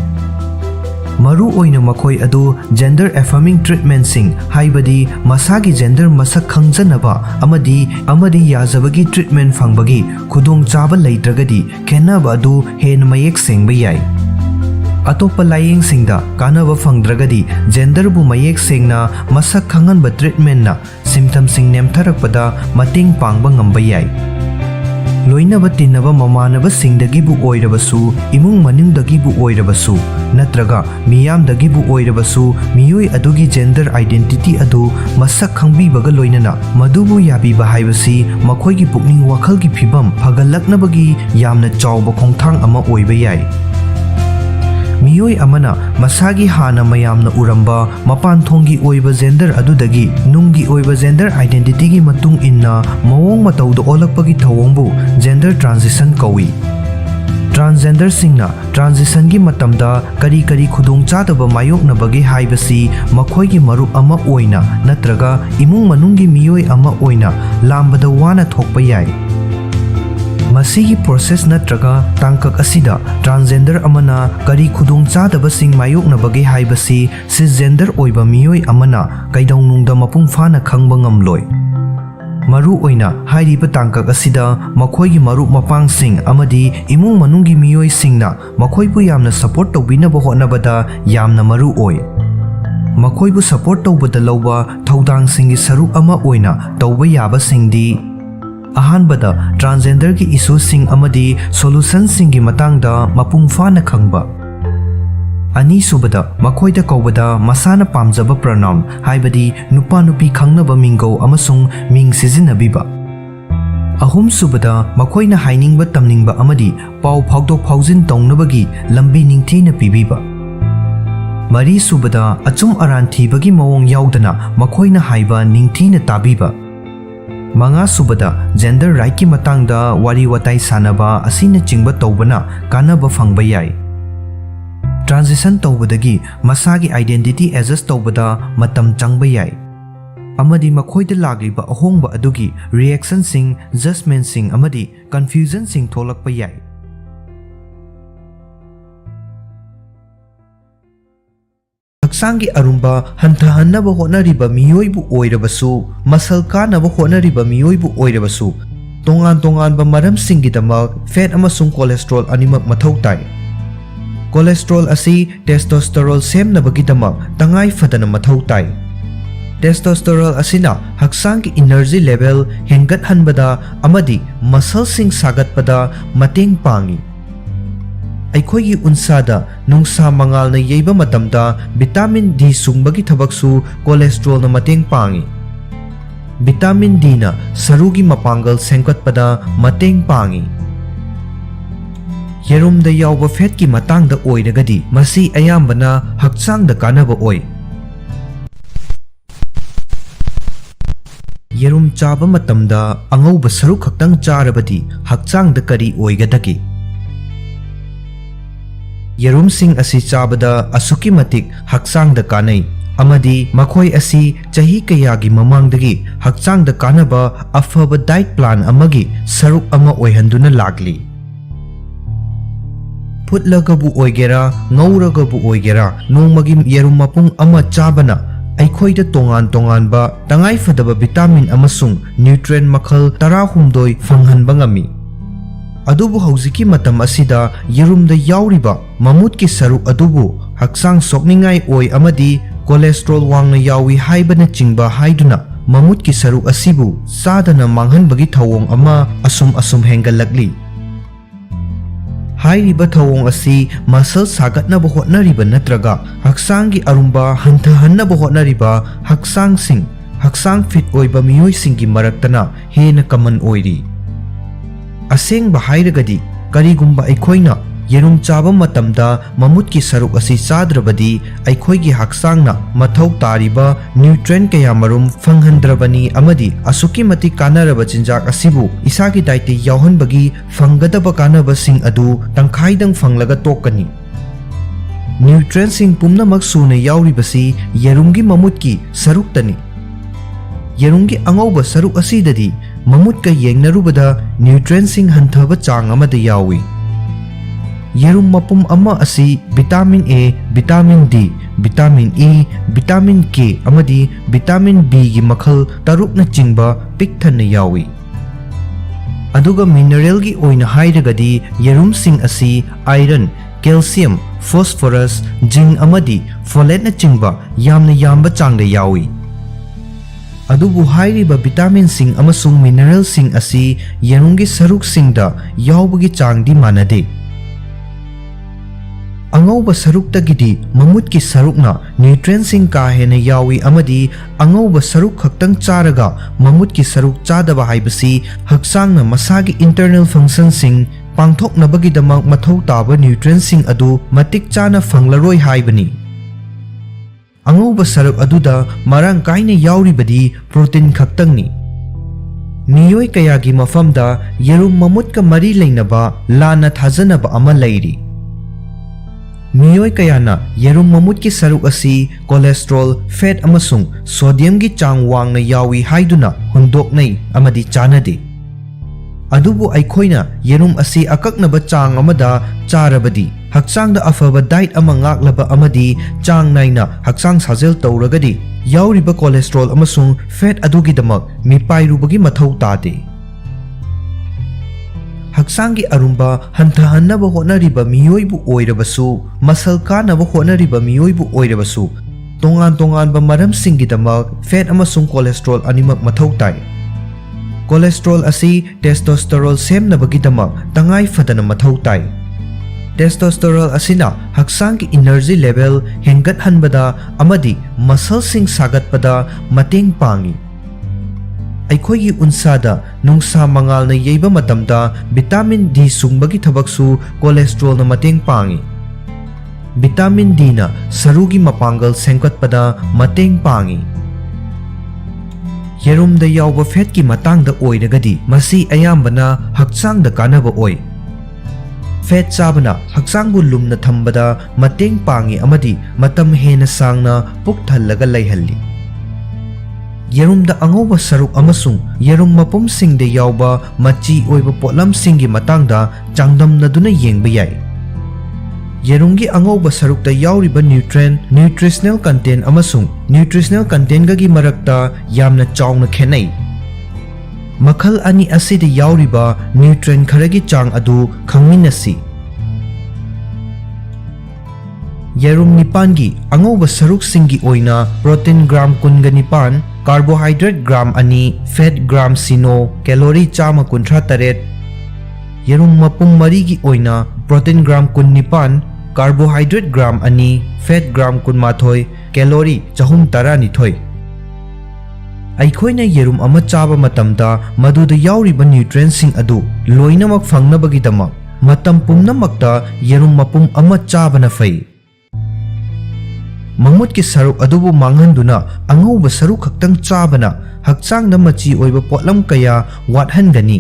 Maru oina makoi adu gender affirming treatment sing haibadi masagi gender masak khangjanaba amadi yazabagi treatment fangbagi khudong chaba leitragadi khenaba adu hen mayek sengba yai. Atopa layeng singda kanaba fangdragadi gender bu mayek sengna masak khanganba treatment na symptom sing nemtharakpada mateng pangba ngamba yai. Loinaba tinaba mamanaba singdagi bu oirabasu imung maningdagi bu oirabasu natraga miyamdagi bu oirabasu miyoi adugi gender identity adu masak khangbibaga loinana madubu yabiba haibasi makoigi pukning wakhalgi phibam phagallaknabagi yamna chawba khongthang ama oiba yai. Miyoi amana masagi hana mayamna uramba mapan thongi oiba gender adudagi nungi oiba gender identity gi matung inna mawong matawdo olakpagi thawongbu gender transition kawi. Transgender singna transition gi matamda kari khudong chadaba mayoknabagi haibasi makhoi gi marup ama oina natraga imung manunggi miyoi ama oina lambada wana thokpa yai. Masigi process natraga tangkak asida transgender amana kari khudong chadaba sing mayoknabagi haibasi cisgender oiba miyoi amana kaidawnungda mapung fana khangba ngamloi. Maru oina hairiba tangkak asida makhoigi marup mapang sing amadi imung manunggi miyoi singna makhoibu yamna support tawbinaba hotnabada yamna maru oi. Makhoibu support tawbada lawba thaudang singi saruk ama oina tawba yaba singdi ahanbada transgender ki issue sing amadi solution singi matangda mapung fana khangba. Ani subada makhoida kaubada masana pamjaba pronoun haibadi nupa nupi khangnaba minggo amasung ming sijinabiba. Ahum subada makhoina hainingba tamningba amadi pau phawdok phawjin tawnabagi lambi ningthina pibiba. Mari subada achum aran thibagi mawong yaudana makhoina haiba ningthina tabiba. Manga subada gender right ki matangda wari watai sanaba asina chingba tawbana kanaba fangba yai. Transition tawbadagi masagi identity adjust tawbada matam changba yai. Amadi makhoida lagliba ahongba adugi reaction sing judgment sing amadi confusion sing tholakpa yai. Hakchangi arumba hantahannaba hotnariba miyoibu oirabasu masal kanaba hotnariba miyoibu oirabasu tongan maram singidamak fat amasung cholesterol animak mathau tai. Cholesterol asi testosterone semnabagidamak tangai fadana mathau tai. Testosterone asina hakchangi energy level hengathanbada amadi muscle sing sagatpada mateng pangi. Aikhoigi unsada nungsa mangal na yeiba matamda vitamin D sungbagi thabaksu cholesterol na mateng pangi. Vitamin D na sarugi mapangal sengkatpada mateng pangi. Yerumda yauba fat ki matangda oiragadi masi ayambana hakchangda kanaba oi. Yerum chaba matamda angauba saruk khaktang charabadi hakchangda kari oigadagi. Yerum sing asi chabada asuki matik hakchangda kanai amadi makhoi asi chahi kayagi mamangdagi hakchangda kanaba afaba diet plan amagi saruk ama oihanduna lagli. फुटलगबु ओइगेरा ngौरगबु ओइगेरा नोंमगी येरुम मपुंग अमा चाबना अखोइदा तोंगान तोंगानबा तंगाई फदबा vitamin अमसुंग nutrient मखल 13 फंगहनबा ngami अदुबु हौजिकी मतम असिदा येरुमदा याउरिबा ममुत की सरुक अदुबु हक्सांग सोकनिंगाई ओइ अमदी cholesterol वांगना यावी हाइबना चिंगबा हाइदुना ममुत की सरुक असिबु सादना मांगहनबगी थवोंग अमा assume हेंगलकली हाइरिबा थवोंग असि मसल सागतनबा होटनरिबा नत्रगा हक्सांगी अरुंबा हंथहन्नबा होटनरिबा हक्सांग फिट ओइबा मियोइसिंगी मरक्तना हेना कमन ओइरी असेंग हाइरगदी करीगुंबा अखोइना येरुम चाबा मतमदा ममुत की सरुक असी चाद्रबदी अखोइगी हक्सांगना मथौ तारिबा न्यूट्रिएंट कया मरुम फंगहंद्रबनी अमदी असुकी मति कानरबा चिंजाक असिबु इसागी डाइटे यावहनबगी फंगदबा कानबसिंग अदु तंखाइदंग फंगलगा तोकनी न्यूट्रिएंट सिंग पुमनमक सुने याउरिबसी येरुमगी ममुत की सरुक्तनी येरुमगी अंगौबा सरुक असीददी ममुत का येंगनरुबदा न्यूट्रिएंट सिंग हंथबा चांग अमदा यावी येरुम मपुम अमा असी vitamin A vitamin D vitamin E vitamin के अमदी विटामिन बी की मखल तरुकना चिंगबा पिकथन यावी अदुगा मिनरल की ओइना हाइरगदी येरुम सिंग असी आयरन कैल्शियम फॉस्फोरस जिंक अमदी फोलेट न चिंगबा यामना यामबा चांगदा यावी अदुबु हाइरिबा विटामिन सिंग अमसुंग मिनरल सिंग असी येरुंगी सरुक सिंगदा यावबगी चांगदी मानदे अंगौबा सरुक्तगिदी ममुत की सरुकना न्यूट्रिएंट सिंग का हेना यावी अमदी अंगौबा सरुक खक्तंग चारगा ममुत की सरुक चादबा हाइबसी हक्सांगना मसागी इंटरनल फंक्शन सिंग पांगथोकनबगीदमक मथौ ताबा न्यूट्रिएंट सिंग अदु मतिक चाना फंगलरोय हाइबनी अंगौबा सरुक अदुदा मरांग काइना याउरिबदी प्रोटीन खक्तंगनी मियोय कयागी मफमदा येरुम ममुत का मरी लेनबा लाना थाजनबा अमा लैरी मियोय कयाना येरुम ममुत की सरुक असी कोलेस्ट्रॉल फैट अमसुंग सोडियम की चांग वांगना यावी हाइदुना हुंदोकनै अमदी चानदे अदुबु अखोइना येरुम असी अकक्नबा चांग अमदा चारबदी हक्चांग दा अफबा डाइट अमा ngakलबा अमदी चांग नाइना हक्चांग साजेल तौरगदी याउरिबा कोलेस्ट्रॉल अमसुंग फैट अदुगीदमक मिपाइरुबगी मथौ तादे हक्चांगी अरुंबा हंथहन्नबा होटनरिबा मियोइबु ओइरबसु मसल कानबा होटनरिबा मियोइबु ओइरबसु तोंगान तोंगानबा मरमसिंगीदमक फैट अमसुंग कोलेस्ट्रॉल अनिमक मथौ ताइ कोलेस्ट्रॉल असी टेस्टोस्टेरोल सेमनबगीदमक तंगाई फदना मथौ ताइ टेस्टोस्टेरोल असिना हक्चांग की एनर्जी लेवल हेंगतहनबदा अमदी मसल सिंग सागतपदा मतेंग पांगी अखोइगी उनसादा नुंसा मंगालना येबा मतमदा विटामिन डी सुंगबगी थबकसु कोलेस्ट्रॉल न मतेंग पांगी विटामिन डी ना सरुगी मपांगल सेंकतपदा मतेंग पांगी येरुमदा यावबा फैट की मतांगदा ओइरगदी मसी अयामबना हक्चांगदा कानबा ओइ फैट चाबना हक्चांगबु लुमना थंबदा मतेंग पांगी अमदी मतम हेना सांगना पुक थल्लगा लैहल्ली येरुमदा अंगौबा सरुक अमसुंग येरुम मपुम सिंगदे यावबा मची ओइबा पोटलम सिंगी मतांगदा चांगदमनदुना येंगबा याय येरुंगी अंगौबा सरुकता याउरिबा न्यूट्रिशनल कंटेंट अमसुंग न्यूट्रिशनल कंटेंट गगी मरक्ता यामना चावना खेनै मखल अनि असिदा याउरिबा न्यूट्रिएंट खरगी चांग अदु खंगमिनसी येरुम निपानगी अंगौबा सरुक सिंगी ओइना प्रोटीन ग्राम कुनगा निपान कार्बोहाइड्रेट ग्राम अनि फैट ग्राम सिनो कैलोरी चामा कुंथ्रा तरेट येरुम मपुम मरी की ओइना प्रोटीन ग्राम कुन निपान कार्बोहाइड्रेट ग्राम अनि फैट ग्राम कुन माथोय कैलोरी चहुम तरा निथोय अखोइना येरुम अमा चाबा मतमदा मदुदा याउरिबा न्यूट्रिएंट सिंग अदु लोइनमक फंगनबगीदमक मतम पुमनमक्ता येरुम मपुम अमा चाबना फै ममुत की सरुक अदुबु मांगहनदुना अंगौबा सरुक खक्तंग चाबना हक्चांगदा मची ओइबा पोटलम कया वाटहनगनी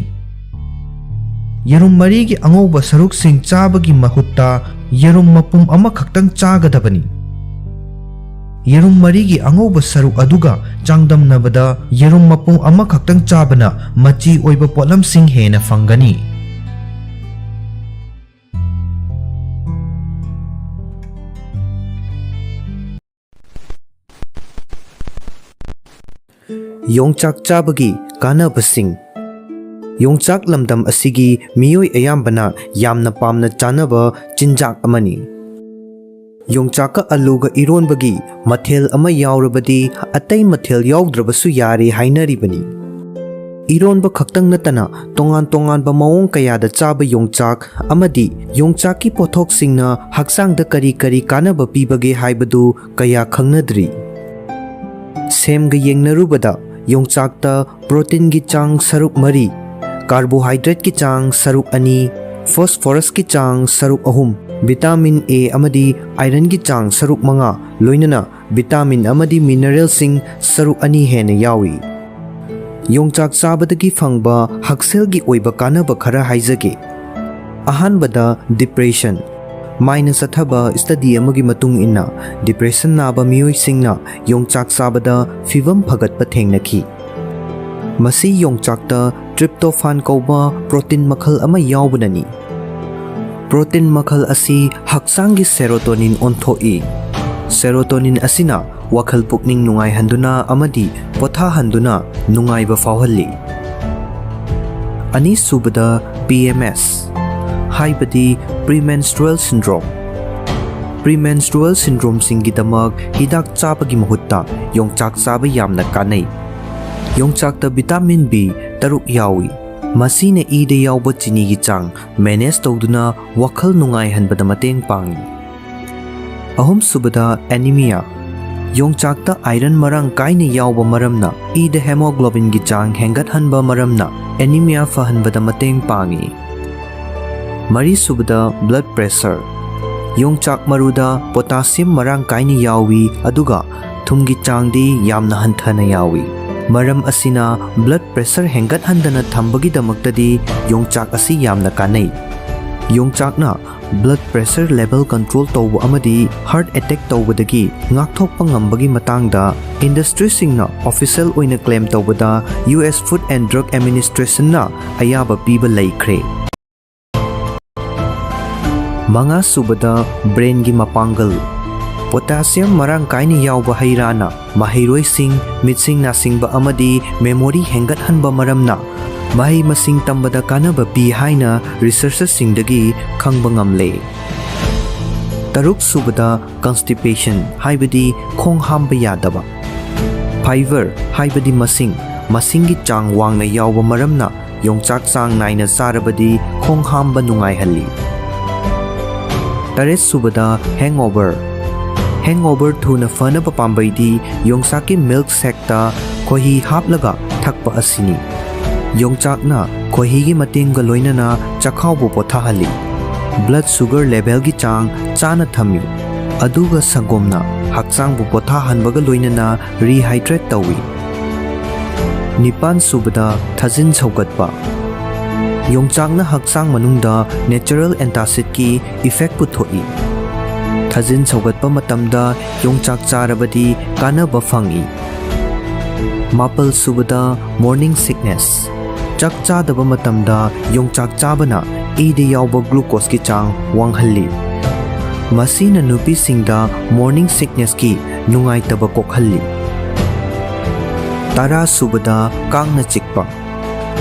येरुम मरी की अंगौबा सरुक सिंग चाबगी महुत्ता येरुम मपुम अमा खक्तंग चागदबनी येरुम मरी की अंगौबा सरुक अदुगा चांगदमनबदा येरुम मपुम अमा खक्तंग चाबना मची ओइबा पोटलम सिंग हेना फंगनी Yongchak chabagi kanabasing. Yongchak lamdam asigi miyoi ayambana yamna pamna chanaba chinjak amani. Yongchak aluga ironbagi mathel ama yaurabadi atay mathel yaudраbasu yari hainaribani. Ironba khaktang natana tongan ba mawong kayada chaba yongchak amadi yongchaki pothoksingna hakchangda kari kanaba pibage haibadu kaya khangnadri. Semga yengnarubada yongchakta protein gi chang saruk mari, carbohydrate ki chang saruk ani, phosphorus ki chang saruk ahum, vitamin A amadi iron ki chang saruk manga, loinana vitamin amadi mineral sing saruk ani hena yawi. Yongchak sabadagi fangba haksel gi oiba kanaba khara haizage. Ahanbada depression. Minus athaba study amagi matung inna depression naba miyoi singna yongchak sabada fivam phagat pathengnaki. Masi yongchakta tryptophan kauba protein makhal ama yaubunani. Protein makhal asi hakchanggi serotonin onthoi. Serotonin asina wakhal pukning nungai handuna amadi potha handuna nungai ba fawhalli. Ani subada PMS. Haibadi premenstrual syndrome. Premenstrual syndrome singgidamak hidak chabagi mahutta yongchak chaba yamna kanai. Yongchakta vitamin B taruk yawi. Masina ida yawba chini gi chang manage tawduna wakhal nungai hanbada mateng pangi. Ahum subada anemia. Yongchakta iron marang kaina yawba maramna ida hemoglobin gi chang hengat hanba maramna anemia fahanbada mateng pangi. Mari subada blood pressure. Yongchak maruda potassium marang kaini yawi aduga thumgi changdi yamna hanthana yawi. Maram asina blood pressure hengat handana thambagi damaktadi yongchak asi yamna kanai. Yongchakna blood pressure level control tawba amadi heart attack tawbadagi ngakthokpa ngambagi matangda industry singna official oina claim tawbada US Food and Drug Administration na ayaba piba laikre. Manga subada brain gi mapangal. Potassium marang kaini yawba hairana mahairoi sing mitsing nasing ba amadi memory hengat hanba maramna mahi masing tambada kanaba pi haina researchers singdagi khangba ngamle. Taruk subada constipation haibadi khong hamba yadaba. Fiber haibadi masing gi chang wangna yawba maramna yongchak chang naina sarabadi khong hamba nungai halli. Taret subada hangover. Hangover thuna fana papambaidi yongchaki milk sekta kohi haplaga thakpa asini. Yongchakna kohi gi matingga loinana chakhawbu pothahalli. Blood sugar level gi chang chana thami. Aduga sangomna hakchangbu pothahanbaga loinana rehydrate tawi. Nipan subada thajin chaugatpa. Yongchakna hakchang manungda natural antacid ki effect puthoi. Thajin chaugatpa matamda yongchak charabadi kanaba fangi. Mapal subada morning sickness. Chak chadaba matamda yongchak chabana ida yawba glucose ki chang wanghalli. Masina nupi singda morning sickness ki nungai taba kokhalli. Tara subada kangna chikpa.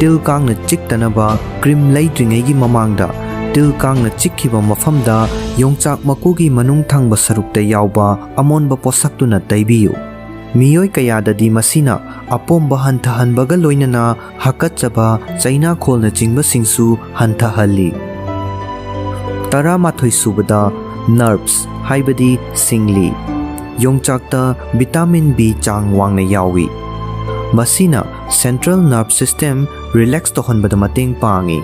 Til kangna chiktanaba cream laidringegi mamangda til kangna chikhiba mafamda yongchak makugi manung thangba sarukta yawba amonba posaktuna taibiyu. Miyoi kayadadi masina apomba hantahanbaga loinana hakachaba chaina kholna chingba singsu hantahalli. Tara mathoi subada nerves haibadi singli. Yongchakta vitamin B chang wangna yawi. Masina central nerve system relax tohonbada mateng pangi.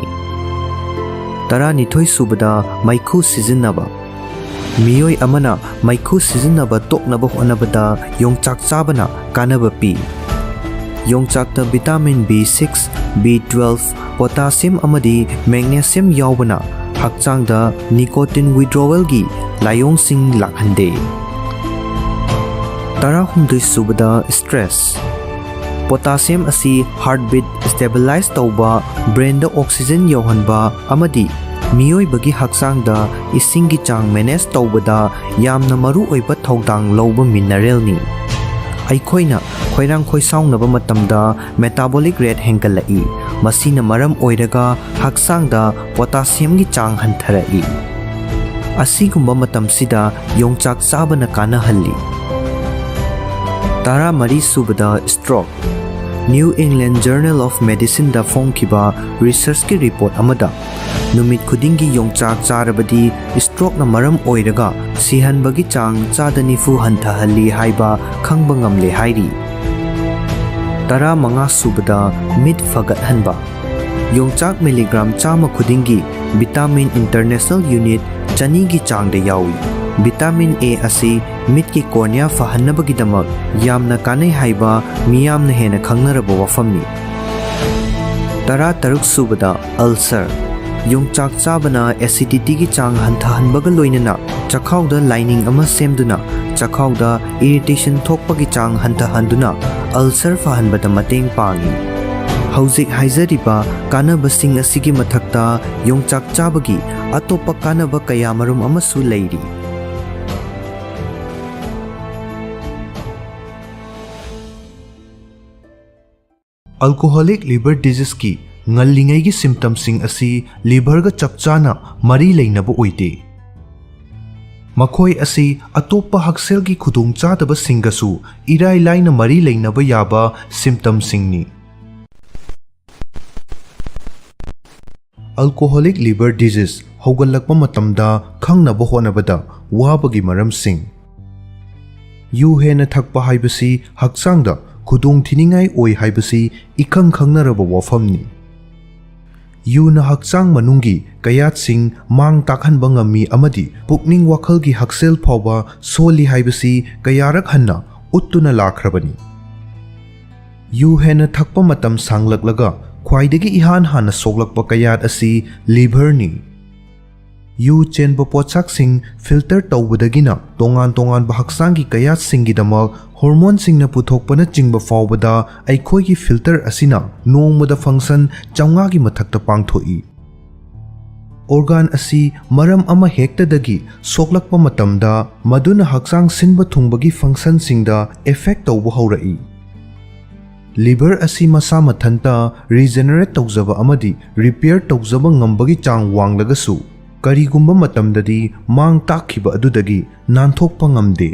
Tara nithoi subada maikhu sijinnaba. Miyoi amana maikhu sijinnaba toknaba honabada yongchak chabana kanaba pi. Yongchakta vitamin B6, B12, potassium amadi magnesium yawbana hakchangda nicotine withdrawal gi layong sing lakhande. Tara humdoi subada stress. Potassium asi heartbeat stabilize tauba brain da oxygen yauhanba amadi miyoi bagi hakchangda isingi chang manage taubada yamna maru oiba thaudang lauba mineral ni. ꯑꯩꯈꯣꯏꯅ ꯈꯣꯏꯔꯥꯡ ꯈꯣꯏꯁꯥꯎꯅꯕ ꯃꯇꯝꯗ metabolic rate ꯍꯦꯟꯒꯠꯂꯛꯏ, ꯃꯁꯤꯅ ꯃꯔꯝ ꯑꯣꯏꯔꯒ ꯍꯛꯆꯥꯡꯗ ꯄꯣꯇꯥꯁꯤꯌꯝꯒꯤ ꯆꯥꯡ ꯍꯟꯊꯔꯛꯏ꯫ ꯑꯁꯤꯒꯨꯝꯕ ꯃꯇꯝꯁꯤꯗ ꯌꯣꯡꯆꯥꯛ ꯆꯥꯕꯅ ꯀꯥꯟꯅꯍꯜꯂꯤ꯫ 13ꯁꯨꯕꯗ stroke. New ꯏꯪꯂꯦꯟ journal of ꯃꯦꯗꯤꯁꯤꯟꯗ ꯐꯣꯡꯈꯤꯕ ꯔꯤꯁꯔꯆꯀꯤ report ꯑꯃꯗ ꯅꯨꯃꯤꯠ ꯈꯨꯗꯤꯡꯒꯤ ꯌꯣꯡꯆꯥꯛ ꯆꯥꯔꯕꯗꯤ ꯁ꯭ꯇ꯭ꯔꯣꯛꯅ ꯃꯔꯝ ꯑꯣꯏꯔꯒ ꯁꯤꯍꯟꯕꯒꯤ ꯆꯥꯡ 90% ꯍꯟꯊꯍꯜꯂꯤ ꯍꯥꯏꯕ ꯈꯪꯕ ꯉꯝꯂꯦ ꯍꯥꯏꯔꯤ꯫ 15ꯁꯨꯕꯗ ꯃꯤꯠ ꯐꯒꯠꯍꯟꯕ꯫ ꯌꯣꯡꯆꯥꯛ ꯃꯤꯂꯤꯒ꯭ꯔꯥꯝ 100 ꯈꯨꯗꯤꯡꯒꯤ ꯚꯤꯇꯥꯃꯤꯟ ꯏꯟꯇꯔꯅꯦꯁꯅꯦꯜ ꯌꯨꯅꯤꯠ 200ꯒꯤ ꯆꯥꯡꯗ ꯌꯥꯎꯏ꯫ ꯚꯤꯇꯥꯃꯤꯟ ꯑꯦ ꯑꯁꯤ ꯃꯤꯠꯀꯤ ꯀꯣꯔꯅꯤꯌꯥ ꯐꯍꯟꯅꯕꯒꯤꯗꯃꯛ ꯌꯥꯝꯅ ꯀꯥꯟꯅꯩ ꯍꯥꯏꯕ ꯃꯤꯌꯥꯝꯅ ꯍꯦꯟꯅ ꯈꯪꯅꯔꯕ ꯋꯥꯐꯝꯅꯤ꯫ 16ꯁꯨꯕꯗ ꯑꯜꯁꯔ꯫ ꯌꯣꯡꯆꯥꯛ ꯆꯥꯕꯅ ꯑꯦꯁꯤꯗꯤꯇꯤꯒꯤ ꯆꯥꯡ ꯍꯟꯊꯍꯟꯕꯒ ꯂꯣꯏꯅꯅ ꯆꯈꯥꯎꯗ ꯂꯥꯏꯅꯤꯡ ꯑꯃ ꯁꯦꯝꯗꯨꯅ ꯆꯈꯥꯎꯗ ꯏꯔꯤꯇꯦꯁꯟ ꯊꯣꯛꯄꯒꯤ ꯆꯥꯡ ꯍꯟꯊꯍꯟꯗꯨꯅ ꯑꯜꯁꯔ ꯐꯍꯟꯕꯗ ꯃꯇꯦꯡ ꯄꯥꯡꯏ꯫ ꯍꯧꯖꯤꯛ ꯍꯥꯏꯖꯔꯤꯕ ꯀꯥꯟꯅꯕꯁꯤꯡ ꯑꯁꯤꯒꯤ ꯃꯊꯛꯇ ꯌꯣꯡꯆꯥꯛ ꯆꯥꯕꯒꯤ ꯑꯇꯣꯞꯄ ꯀꯥꯟꯅꯕ ꯀꯌꯥꯃꯔꯨꯝ ꯑꯃꯁꯨ ꯂꯩꯔꯤ꯫ ꯑꯜꯀꯣꯍꯣꯂꯤꯛ ꯂꯤꯚꯔ ꯗꯤꯖꯤꯖꯀꯤ ꯉꯜꯂꯤꯉꯩꯒꯤ ꯁꯤꯝꯇꯝꯁꯤꯡ ꯑꯁꯤ ꯂꯤꯚꯔꯒ ꯆꯞ ꯆꯥꯅ ꯃꯔꯤ ꯂꯩꯅꯕ ꯑꯣꯏꯗꯦ꯫ ꯃꯈꯣꯏ ꯑꯁꯤ ꯑꯇꯣꯞꯄ ꯍꯛꯁꯦꯜꯒꯤ ꯈꯨꯗꯣꯡꯆꯥꯗꯕꯁꯤꯡꯒꯁꯨ ꯏꯔꯥꯏ ꯂꯥꯏꯅ ꯃꯔꯤ ꯂꯩꯅꯕ ꯌꯥꯕ ꯁꯤꯝꯇꯝꯁꯤꯡꯅꯤ꯫ ꯑꯜꯀꯣꯍꯣꯂꯤꯛ ꯂꯤꯚꯔ ꯗꯤꯖꯤꯖ ꯍꯧꯒꯠꯂꯛꯄ ꯃꯇꯝꯗ ꯈꯪꯅꯕ ꯍꯣꯠꯅꯕꯗ ꯋꯥꯕꯒꯤ ꯃꯔꯝꯁꯤꯡ꯫ ꯌꯨ ꯍꯦꯟꯅ ꯊꯛꯄ ꯍꯥꯏꯕꯁꯤ ꯍꯛꯆꯥꯡꯗ ꯈꯨꯗꯣꯡꯊꯤꯅꯤꯡꯉꯥꯏ ꯑꯣꯏ ꯍꯥꯏꯕꯁꯤ ꯏꯈꯪ ꯈꯪꯅꯔꯕ ꯋꯥꯐꯝꯅꯤ꯫ ꯌꯨꯅ ꯍꯛꯆꯥꯡ ꯃꯅꯨꯡꯒꯤ ꯀꯌꯥꯠꯁꯤꯡ ꯃꯥꯡ ꯇꯥꯛꯍꯟꯕ ꯉꯝꯃꯤ ꯑꯃꯗꯤ ꯄꯨꯛꯅꯤꯡ ꯋꯥꯈꯜꯒꯤ ꯍꯛꯁꯦꯜ ꯐꯥꯎꯕ ꯁꯣꯜꯂꯤ ꯍꯥꯏꯕꯁꯤ ꯀꯌꯥꯔꯛ ꯍꯟꯅ ꯎꯠꯇꯨꯅ ꯂꯥꯛꯈ꯭ꯔꯕꯅꯤ꯫ ꯌꯨ ꯍꯦꯟꯅ ꯊꯛꯄ ꯃꯇꯝ ꯁꯥꯡꯂꯛꯂꯒ ꯈ꯭ꯋꯥꯏꯗꯒꯤ ꯏꯍꯥꯟ ꯍꯥꯟꯅ ꯁꯣꯛꯂꯛꯄ ꯀꯌꯥꯠ ꯑꯁꯤ ꯂꯤꯚꯔꯅꯤ꯫ ꯌꯨ ꯆꯦꯟꯕ ꯄꯣꯠꯁꯛꯁꯤꯡ ꯐꯤꯜꯇꯔ ꯇꯧꯕꯗꯒꯤꯅ ꯇꯣꯉꯥꯟ ꯇꯣꯉꯥꯟꯕ ꯍꯛꯆꯥꯡꯒꯤ ꯀꯌꯥꯠꯁꯤꯡꯒꯤꯗꯃꯛ ꯍꯣꯔꯃꯣꯟꯁꯤꯡꯅ ꯄꯨꯊꯣꯛꯄꯅꯆꯤꯡꯕ ꯐꯥꯎꯕꯗ ꯑꯩꯈꯣꯏꯒꯤ ꯐꯤꯜꯇꯔ ꯑꯁꯤꯅ ꯅꯣꯡꯃꯗ ꯐꯪꯁꯟ 100ꯒꯤ ꯃꯊꯛꯇ ꯄꯥꯡꯊꯣꯛꯏ꯫ ꯑꯣꯔꯒꯥꯟ ꯑꯁꯤ ꯃꯔꯝ ꯑꯃ ꯍꯦꯛꯇꯗꯒꯤ ꯁꯣꯛꯂꯛꯄ ꯃꯇꯝꯗ ꯃꯗꯨꯅ ꯍꯛꯆꯥꯡ ꯁꯤꯟꯕ ꯊꯨꯡꯕꯒꯤ ꯐꯪꯁꯟꯁꯤꯡꯗ ꯑꯦꯐꯦꯛ ꯇꯧꯕ ꯍꯧꯔꯛꯏ꯫ ಲಿವರ್ ಅಸಿ ಮಸಾ ಮಥಂತ ರಿಜೆನರೇಟ್ ತೌಜಬ ಅಮದಿ ರಿಪೇರ್ ತೌಜಬ ngambagi ಚಾಂಗ್ ವಾಂಗ್ಲಗಸು ಕರಿಗುಂಬ ಮತಂದದಿ ಮಾಂಗ್ ತಾಖಿಬ ಅದುದಗಿ ನಾಂಥೋಕ್ಪ ngambde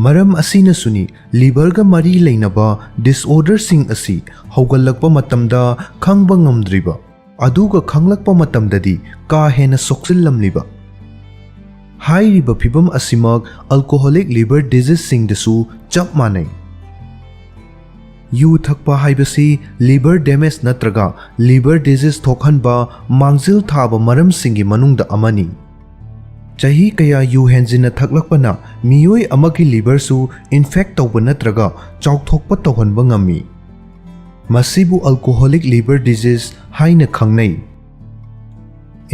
ಮರಂ ಅಸಿನಸುನಿ ಲಿವರ್ಗ ಮರಿ ಲೈನಬ ಡಿಸ್ಆರ್ಡರ್ ಸಿಂಗ್ ಅಸಿ ಹೌಗಲ್ಲಕ್ಪ ಮತಂದ ಖಂಗ್ಬ ngambdriಬ ಅದುಗ ಖಂಗ್ಲಕ್ಪ ಮತಂದದಿ ಕಾ ಹೆನ ಸೊಕ್ಸಿಲ್ಲಂಲಿಬ ಹಾಯಿರಿಬ ಫಿಬಂ ಅಸಿಮಗ್ ಆಲ್ಕೋಹಾಲಿಕ್ ಲಿವರ್ ಡಿಸೀಸ್ ಸಿಂಗ್ದಸು ಚಪ್ ಮಾನೈ ಯು ಥಕ್ಪ ಹಾಯ್ಬಸಿ ಲಿವರ್ ಡ್ಯಾಮೇಜ್ ನತ್ರಗ ಲಿವರ್ ಡಿಸೀಸ್ ಥೋಖನ್ಬ ಮಾಂಗ್ಜಿಲ್ ಥಾಬ ಮರಂ ಸಿಂಗಿ ಮನುಂಗ್ದ ಅಮನಿ ಚಹಿ ಕಯಾ ಯು ಹೆಂಜಿನ ಥಕ್ಲಕ್ಪನ ಮಿಯೋಯ್ ಅಮಗಿ ಲಿವರ್ಸು ಇನ್ಫೆಕ್ಟ್ ತೌಬ ನತ್ರಗ ಚೌಕ್ಥೋಕ್ಪ ತೌಹನ್ಬ ngami ಮಸಿಬು ಆಲ್ಕೋಹಾಲಿಕ್ ಲಿವರ್ ಡಿಸೀಸ್ ಹಾಯ್ನ ಖಂಗ್ನೈ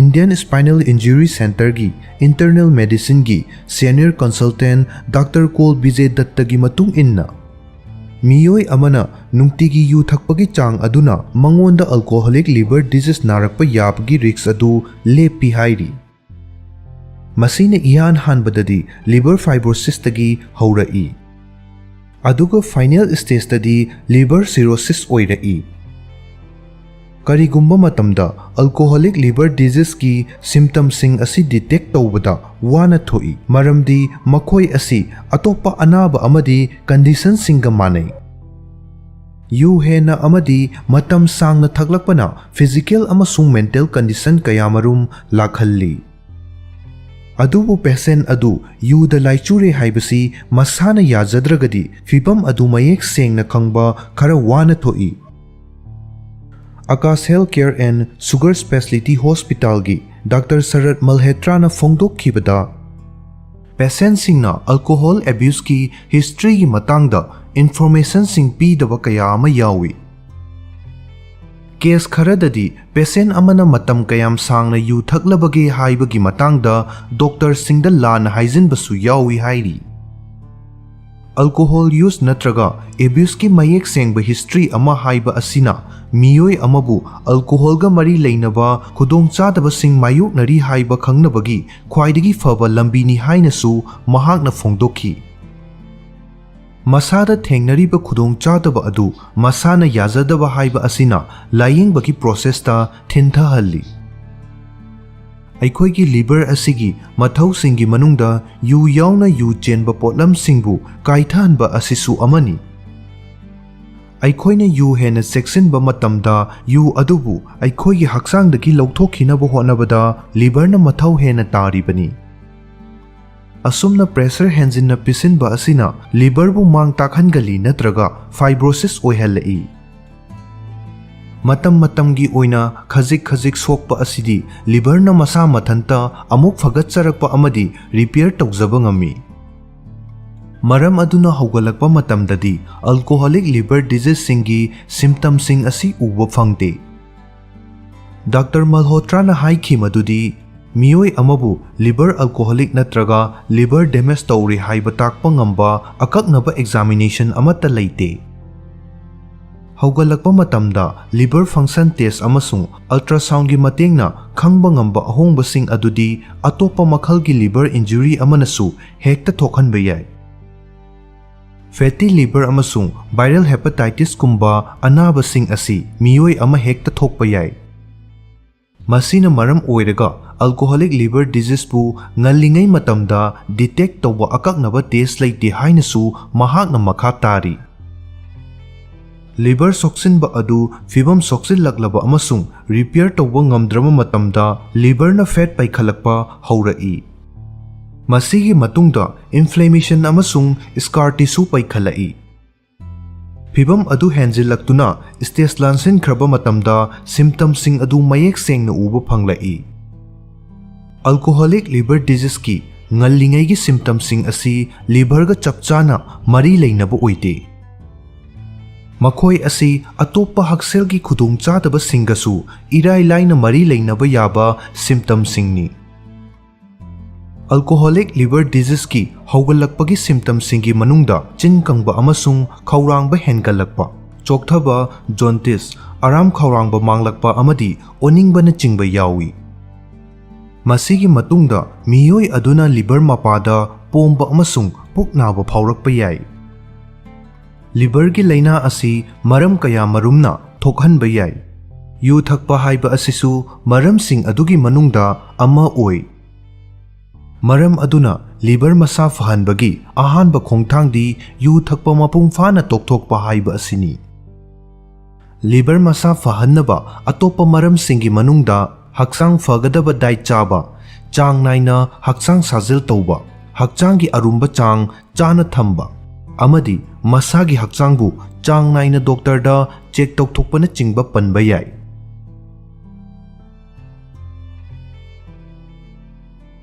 ಇಂಡಿಯನ್ ಸ್ಪೈನಲ್ ಇಂಜುರಿ ಸೆಂಟರ್ ಗಿ ಇಂಟರ್ನಲ್ ಮೆಡಿಸಿನ್ ಗಿ ಸೀನಿಯರ್ ಕನ್ಸಲ್ಟೆಂಟ್ ಡಾಕ್ಟರ್ ಕೋಲ್ ಬಿಜೆ ದತ್ತಗಿ ಮತುಂಗ್ ಇನ್ನ ಮಿಯೋಯ್ ಅಮನ ನುಂಗ್ತಿಗಿ ಯು ಥಕ್ಪಗಿ ಚಾಂಗ್ ಅದುನ ಮಂಗೋಂದ ಆಲ್ಕೋಹಾಲಿಕ್ ಲಿವರ್ ಡಿಸೀಸ್ ನಾರಕ್ಪ ಯಾಬಗಿ ರಿಕ್ಸ್ ಅದು ಲೇಪಿ ಹಾಯ್ರಿ ಮಸಿನ ಇಯಾನ್ ಹಾನ್ಬದದಿ ಲಿವರ್ ಫೈಬ್ರೋಸಿಸ್ ತಗಿ ಹೌರಯಿ ಅದುಗ ಫೈನಲ್ ಸ್ಟೇಜ್ ತದಿ ಲಿವರ್ ಸಿರೋಸಿಸ್ ಒಯ್ರಯಿ ಕರಿಗುಂಬ ಮತಂದ ಆಲ್ಕೋಹಾಲಿಕ್ ಲಿವರ್ ಡಿಸೀಸ್ ಗಿ ಸಿಂಪ್ಟಮ್ಸ್ ಸಿಂಗ್ ಅಸಿ ಡಿಟೆಕ್ಟ್ ತೌಬದ ವಾನ ಥೋಯಿ ಮರಮ್ದಿ ಮಖೋಯ್ ಅಸಿ ಅತೋಪ್ಪ ಅನಾಬ ಅಮದಿ ಕಂಡೀಷನ್ ಸಿಂಗ ಮಾನೈ ಯು ಹೇನ ಅಮದಿ ಮತಂ ಸಾಂಗ್ನ ಥಗ್ಲಕ್ಪನ ಫಿಸಿಕಲ್ ಅಮಸುಂಗ್ ಮೆಂಟಲ್ ಕಂಡೀಷನ್ ಕಯಾಮರುಂ ಲಾಖಲ್ಲಿ ಅದುಬು ಪೇಸೆಂಟ್ ಅದು ಯುದ ಲೈಚೂರೆ ಹಾಯ್ಬಸಿ ಮಸಾನ ಯಾಜದ್ರಗದಿ ಫಿಬಂ ಅದು ಮಯೇಕ್ ಸೇಂಗ್ನ ಖಂಗ್ಬ ಖರ ವಾನ ಥೋಯಿ Aakash health care and sugar speciality hospital ಗಿ ಡಾಕ್ಟರ್ ಶರತ್ ಮಲ್ಹೇತ್ರಾನ ಫೋಂಗ್ದೋಕ್ಖಿಬದ ಪೇಸೆಂಟ್ ಸಿಂಗ್ನ ಆಲ್ಕೋಹಾಲ್ ಅಬ್ಯೂಸ್ ಗಿ ಹಿಸ್ಟ್ರಿ ಗಿ ಮತಾಂಗ್ದ ಇನ್ಫಾರ್ಮೇಷನ್ ಸಿಂಗ್ ಪೀದವ ಕಯಾ ಅಮ ಯಾವಿ ಕೇಸ್ ಖರದದಿ ಪೇಸೆಂಟ್ ಅಮನ ಮತಂ ಕಯಾಂ ಸಾಂಗ್ನ ಯು ಥಕ್ಲಬಗೆ ಹಾಯ್ಬಗಿ ಮತಾಂಗ್ದ ಡಾಕ್ಟರ್ ಸಿಂಗ್ದ ಲಾನ ಹಾಯ್ಜಿನ್ಬಸು ಯಾವಿ ಹಾಯ್ರಿ ಆಲ್ಕೋಹಾಲ್ ಯೂಸ್ ನತ್ರಗ ಅಬ್ಯೂಸ್ ಗಿ ಮಯೇಕ್ ಸೇಂಗ್ಬ ಹಿಸ್ಟ್ರಿ ಅಮ ಹಾಯ್ಬ ಅಸಿನ ಮಿಯೋಯ್ ಅಮಬು ಆಲ್ಕೋಹಾಲ್ಗ ಮರಿ ಲೈನಬ ಖುದೋಂಚಾದಬಸಿಂಗ್ ಮಾಯೋಕ್ನರಿ ಹಾಯ್ಬ ಖಂಗ್ನಬಗಿ ಖ್ವಾಯ್ದಗಿ ಫಬ ಲಂಬಿನಿ ಹಾಯ್ನಸು ಮಹಾಕ್ನ ಫೋಂಗ್ದೋಕ್ಕಿ masada thengnariba khudongchadaba adu masana yazadaba haiba asina layingbagi process ta thintahalli. ꯑꯩꯈꯣꯏꯒꯤ ꯂꯤꯚꯔ ꯑꯁꯤꯒꯤ ꯃꯊꯧꯁꯤꯡꯒꯤ ꯃꯅꯨꯡꯗ ꯌꯨ ꯌꯥꯎꯅ ꯌꯨ ꯆꯦꯟꯕ ꯄꯣꯠꯂꯝꯁꯤꯡꯕꯨ ꯀꯥꯏꯊꯍꯟꯕ ꯑꯁꯤꯁꯨ ꯑꯃꯅꯤ꯫ ꯑꯩꯈꯣꯏꯅ ꯌꯨ ꯍꯦꯟꯅ ꯆꯦꯛꯁꯤꯟꯕ ꯃꯇꯝꯗ ꯌꯨ ꯑꯗꯨꯕꯨ ꯑꯩꯈꯣꯏꯒꯤ ꯍꯛꯆꯥꯡꯗꯒꯤ ꯂꯧꯊꯣꯛꯈꯤꯅꯕ ꯍꯣꯠꯅꯕꯗ ꯂꯤꯚꯔꯅ ꯃꯊꯧ ꯍꯦꯟꯅ ꯇꯥꯔꯤꯕꯅꯤ꯫ ꯑꯁꯨꯝꯅ ꯄ꯭ꯔꯦꯁꯔ ꯍꯦꯟꯖꯤꯟꯅ ꯄꯤꯁꯤꯟꯕ ꯑꯁꯤꯅ ꯂꯤꯚꯔꯕꯨ ꯃꯥꯡ ꯇꯥꯛꯍꯟꯒꯜꯂꯤ ꯅꯠꯇ꯭ꯔꯒ ꯐꯥꯏꯕ꯭ꯔꯣꯁꯤꯁ ꯑꯣꯏꯍꯜꯂꯛꯏ꯫ ꯃꯇꯝ ꯃꯇꯝꯒꯤ ꯑꯣꯏꯅ ꯈꯖꯤꯛ ꯈꯖꯤꯛ ꯁꯣꯛꯄ ꯑꯁꯤꯗꯤ ꯂꯤꯚꯔꯅ ꯃꯁꯥ ꯃꯊꯟꯇ ꯑꯃꯨꯛ ꯐꯒꯠꯆꯔꯛꯄ ꯑꯃꯗꯤ ꯔꯤꯄꯤꯌꯔ ꯇꯧꯖꯕ ꯉꯝꯃꯤ꯫ ꯃꯔꯝ ꯑꯗꯨꯅ ꯍꯧꯒꯠꯂꯛꯄ ꯃꯇꯝꯗꯗꯤ ꯑꯜꯀꯣꯍꯣꯂꯤꯛ ꯂꯤꯚꯔ ꯗꯤꯖꯤꯖꯁꯤꯡꯒꯤ ꯁꯤꯝꯞꯇꯝꯁꯤꯡ ꯑꯁꯤ ꯎꯕ ꯐꯪꯗꯦ꯫ ꯗꯥꯛꯇꯔ ꯃꯜꯍꯣꯇ꯭ꯔꯥꯅ ꯍꯥꯏꯈꯤ ꯃꯗꯨꯗꯤ ꯃꯤꯑꯣꯏ ꯑꯃꯕꯨ ꯂꯤꯚꯔ ꯑꯜꯀꯣꯍꯣꯂꯤꯛ ꯅꯠꯇ꯭ꯔꯒ ꯂꯤꯚꯔ ꯗꯦꯃꯦꯖ ꯇꯧꯔꯤ ꯍꯥꯏꯕ ꯇꯥꯛꯄ ꯉꯝꯕ ꯑꯀꯛꯅꯕ ꯑꯦꯛꯖꯥꯃꯤꯅꯦꯁꯟ ꯑꯃꯠꯇ ꯂꯩꯇꯦ꯫ ꯍꯧꯒꯠꯂꯛꯄ ꯃꯇꯝꯗ ꯂꯤꯚꯔ ꯐꯪꯁꯟ ꯇꯦꯁ ꯑꯃꯁꯨꯡ ꯑꯜꯇ꯭ꯔꯥꯁꯥꯎꯟꯒꯤ ꯃꯇꯦꯡꯅ ꯈꯪꯕ ꯉꯝꯕ ꯑꯍꯣꯡꯕꯁꯤꯡ ꯑꯗꯨꯗꯤ ꯑꯇꯣꯞꯄ ꯃꯈꯜꯒꯤ ꯂꯤꯚꯔ ꯏꯟꯖꯨꯔꯤ ꯑꯃꯅꯁꯨ ꯍꯦꯛꯇ ꯊꯣꯛꯍꯟꯕ ꯌꯥꯏ꯫ ꯐꯦꯇꯤ ꯂꯤꯚꯔ ꯑꯃꯁꯨꯡ ꯚꯥꯏꯔꯦꯜ ꯍꯦꯄꯥꯇꯥꯏꯇꯤꯁꯀꯨꯝꯕ ꯑꯅꯥꯕꯁꯤꯡ ꯑꯁꯤ ꯃꯤꯑꯣꯏ ꯑꯃ ꯍꯦꯛꯇ ꯊꯣꯛꯄ ꯌꯥꯏ꯫ ꯃꯁꯤꯅ ꯃꯔꯝ ꯑꯣꯏꯔꯒ ꯑꯜꯀꯣꯍꯣꯂꯤꯛ ꯂꯤꯚꯔ ꯗꯤꯖꯤꯖꯕꯨ ꯉꯜꯂꯤꯉꯩ ꯃꯇꯝꯗ ꯗꯤꯇꯦꯛ ꯇꯧꯕ ꯑꯀꯛꯅꯕ ꯇꯦꯁ ꯂꯩꯇꯦ ꯍꯥꯏꯅꯁꯨ ꯃꯍꯥꯛꯅ ꯃꯈꯥ ꯇꯥꯔꯤ꯫ ꯂꯤꯚꯔ ꯁꯣꯛꯆꯤꯟꯕ ꯑꯗꯨ ꯐꯤꯚꯝ ꯁꯣꯛꯆꯤꯜꯂꯛꯂꯕ ꯑꯃꯁꯨꯡ ꯔꯤꯄꯤꯌꯔ ꯇꯧꯕ ꯉꯝꯗ꯭ꯔꯕ ꯃꯇꯝꯗ ꯂꯤꯚꯔꯅ ꯐꯦꯠ ꯄꯩꯈꯠꯂꯛꯄ ꯍꯧꯔꯛꯏ꯫ ꯃꯁꯤꯒꯤ ꯃꯇꯨꯡꯗ ꯏꯟꯐ꯭ꯂꯦꯃꯦꯁꯟ ꯑꯃꯁꯨꯡ ꯁ꯭ꯀꯥꯔ ꯇꯤꯁꯨ ꯄꯩꯈꯠꯂꯛꯏ꯫ ꯐꯤꯚꯝ ꯑꯗꯨ ꯍꯦꯟꯖꯤꯜꯂꯛꯇꯨꯅ ꯁ꯭ꯇꯦꯖ ꯂꯥꯟꯁꯤꯟꯈ꯭ꯔꯕ ꯃꯇꯝꯗ ꯁꯤꯝꯞꯇꯝꯁꯤꯡ ꯑꯗꯨ ꯃꯌꯦꯛ ꯁꯦꯡꯅ ꯎꯕ ꯐꯪꯂꯛꯏ꯫ ꯑꯜꯀꯣꯍꯣꯂꯤꯛ ꯂꯤꯚꯔ ꯗꯤꯖꯤꯖꯀꯤ ꯉꯜꯂꯤꯉꯩꯒꯤ ꯁꯤꯝꯞꯇꯝꯁꯤꯡ ꯑꯁꯤ ꯂꯤꯚꯔꯒ ꯆꯞ ꯆꯥꯅ ꯃꯔꯤ ꯂꯩꯅꯕ ꯑꯣꯏꯗꯦ꯫ ꯃꯈꯣꯏ ꯑꯁꯤ ꯑꯇꯣꯞꯄ ꯍꯛꯁꯦꯜꯒꯤ ꯈꯨꯗꯣꯡꯆꯥꯗꯕꯁꯤꯡꯒꯁꯨ ꯏꯔꯥꯏ ꯂꯥꯏꯅ ꯃꯔꯤ ꯂꯩꯅꯕ ꯌꯥꯕ ꯁꯤꯝꯞꯇꯝꯁꯤꯡꯅꯤ꯫ ꯑꯜꯀꯣꯍꯣꯂꯤꯛ ꯂꯤꯚꯔ ꯗꯤꯖꯤꯖꯀꯤ ꯍꯧꯒꯠꯂꯛꯄꯒꯤ ꯁꯤꯝꯞꯇꯝꯁꯤꯡꯒꯤ ꯃꯅꯨꯡꯗ ꯆꯤꯟ ꯀꯪꯕ ꯑꯃꯁꯨꯡ ꯈꯧꯔꯥꯡꯕ ꯍꯦꯟꯒꯠꯂꯛꯄ, ꯆꯣꯛꯊꯕ, ꯖꯣꯟꯇꯤꯁ, ꯑꯔꯥꯝ ꯈꯧꯔꯥꯡꯕ ꯃꯥꯡꯂꯛꯄ ꯑꯃꯗꯤ ꯑꯣꯅꯤꯡꯕꯅꯆꯤꯡꯕ ꯌꯥꯎꯏ꯫ ꯃꯁꯤꯒꯤ ꯃꯇꯨꯡꯗ ꯃꯤꯑꯣꯏ ꯑꯗꯨꯅ ꯂꯤꯚꯔ ꯃꯄꯥꯗ ꯄꯣꯝꯕ ꯑꯃꯁꯨꯡ ꯄꯨꯛ ꯅꯥꯕ ꯐꯥꯎꯔꯛꯄ ꯌꯥꯏ꯫ ꯂꯤꯚꯔꯒꯤ ꯂꯩꯅꯥ ꯑꯁꯤ ꯃꯔꯝ ꯀꯌꯥꯃꯔꯨꯝꯅ ꯊꯣꯛꯍꯟꯕ ꯌꯥꯏ꯫ ꯌꯨ ꯊꯛꯄ ꯍꯥꯏꯕ ꯑꯁꯤꯁꯨ ꯃꯔꯝꯁꯤꯡ ꯑꯗꯨꯒꯤ ꯃꯅꯨꯡꯗ ꯑꯃ ꯑꯣꯏ꯫ ꯃꯔꯝ ꯑꯗꯨꯅ ꯂꯤꯚꯔ ꯃꯁꯥ ꯐꯍꯟꯕꯒꯤ ꯑꯍꯥꯟꯕ ꯈꯣꯡꯊꯥꯡꯗꯤ ꯌꯨ ꯊꯛꯄ ꯃꯄꯨꯡ ꯐꯥꯅ ꯇꯣꯛꯊꯣꯛꯄ ꯍꯥꯏꯕ ꯑꯁꯤꯅꯤ꯫ ꯂꯤꯚꯔ ꯃꯁꯥ ꯐꯍꯟꯅꯕ ꯑꯇꯣꯞꯄ ꯃꯔꯝꯁꯤꯡꯒꯤ ꯃꯅꯨꯡꯗ ꯍꯛꯆꯥꯡ ꯐꯒꯗꯕ ꯗꯥꯏꯠ ꯆꯥꯕ, ꯆꯥꯡ ꯅꯥꯏꯅ ꯍꯛꯆꯥꯡ ꯁꯥꯖꯦꯜ ꯇꯧꯕ, ꯍꯛꯆꯥꯡꯒꯤ ꯑꯔꯨꯝꯕ ꯆꯥꯡ ꯆꯥꯅ ꯊꯝꯕ, ꯑꯃꯗꯤ ꯃꯁꯥꯒꯤ ꯍꯛꯆꯥꯡꯕꯨ ꯆꯥꯡ ꯅꯥꯏꯅ ꯗꯣꯛꯇꯔꯗ ꯆꯦꯛ ꯇꯧꯊꯣꯛꯄꯅꯆꯤꯡꯕ ꯄꯟꯕ ꯌꯥꯏ꯫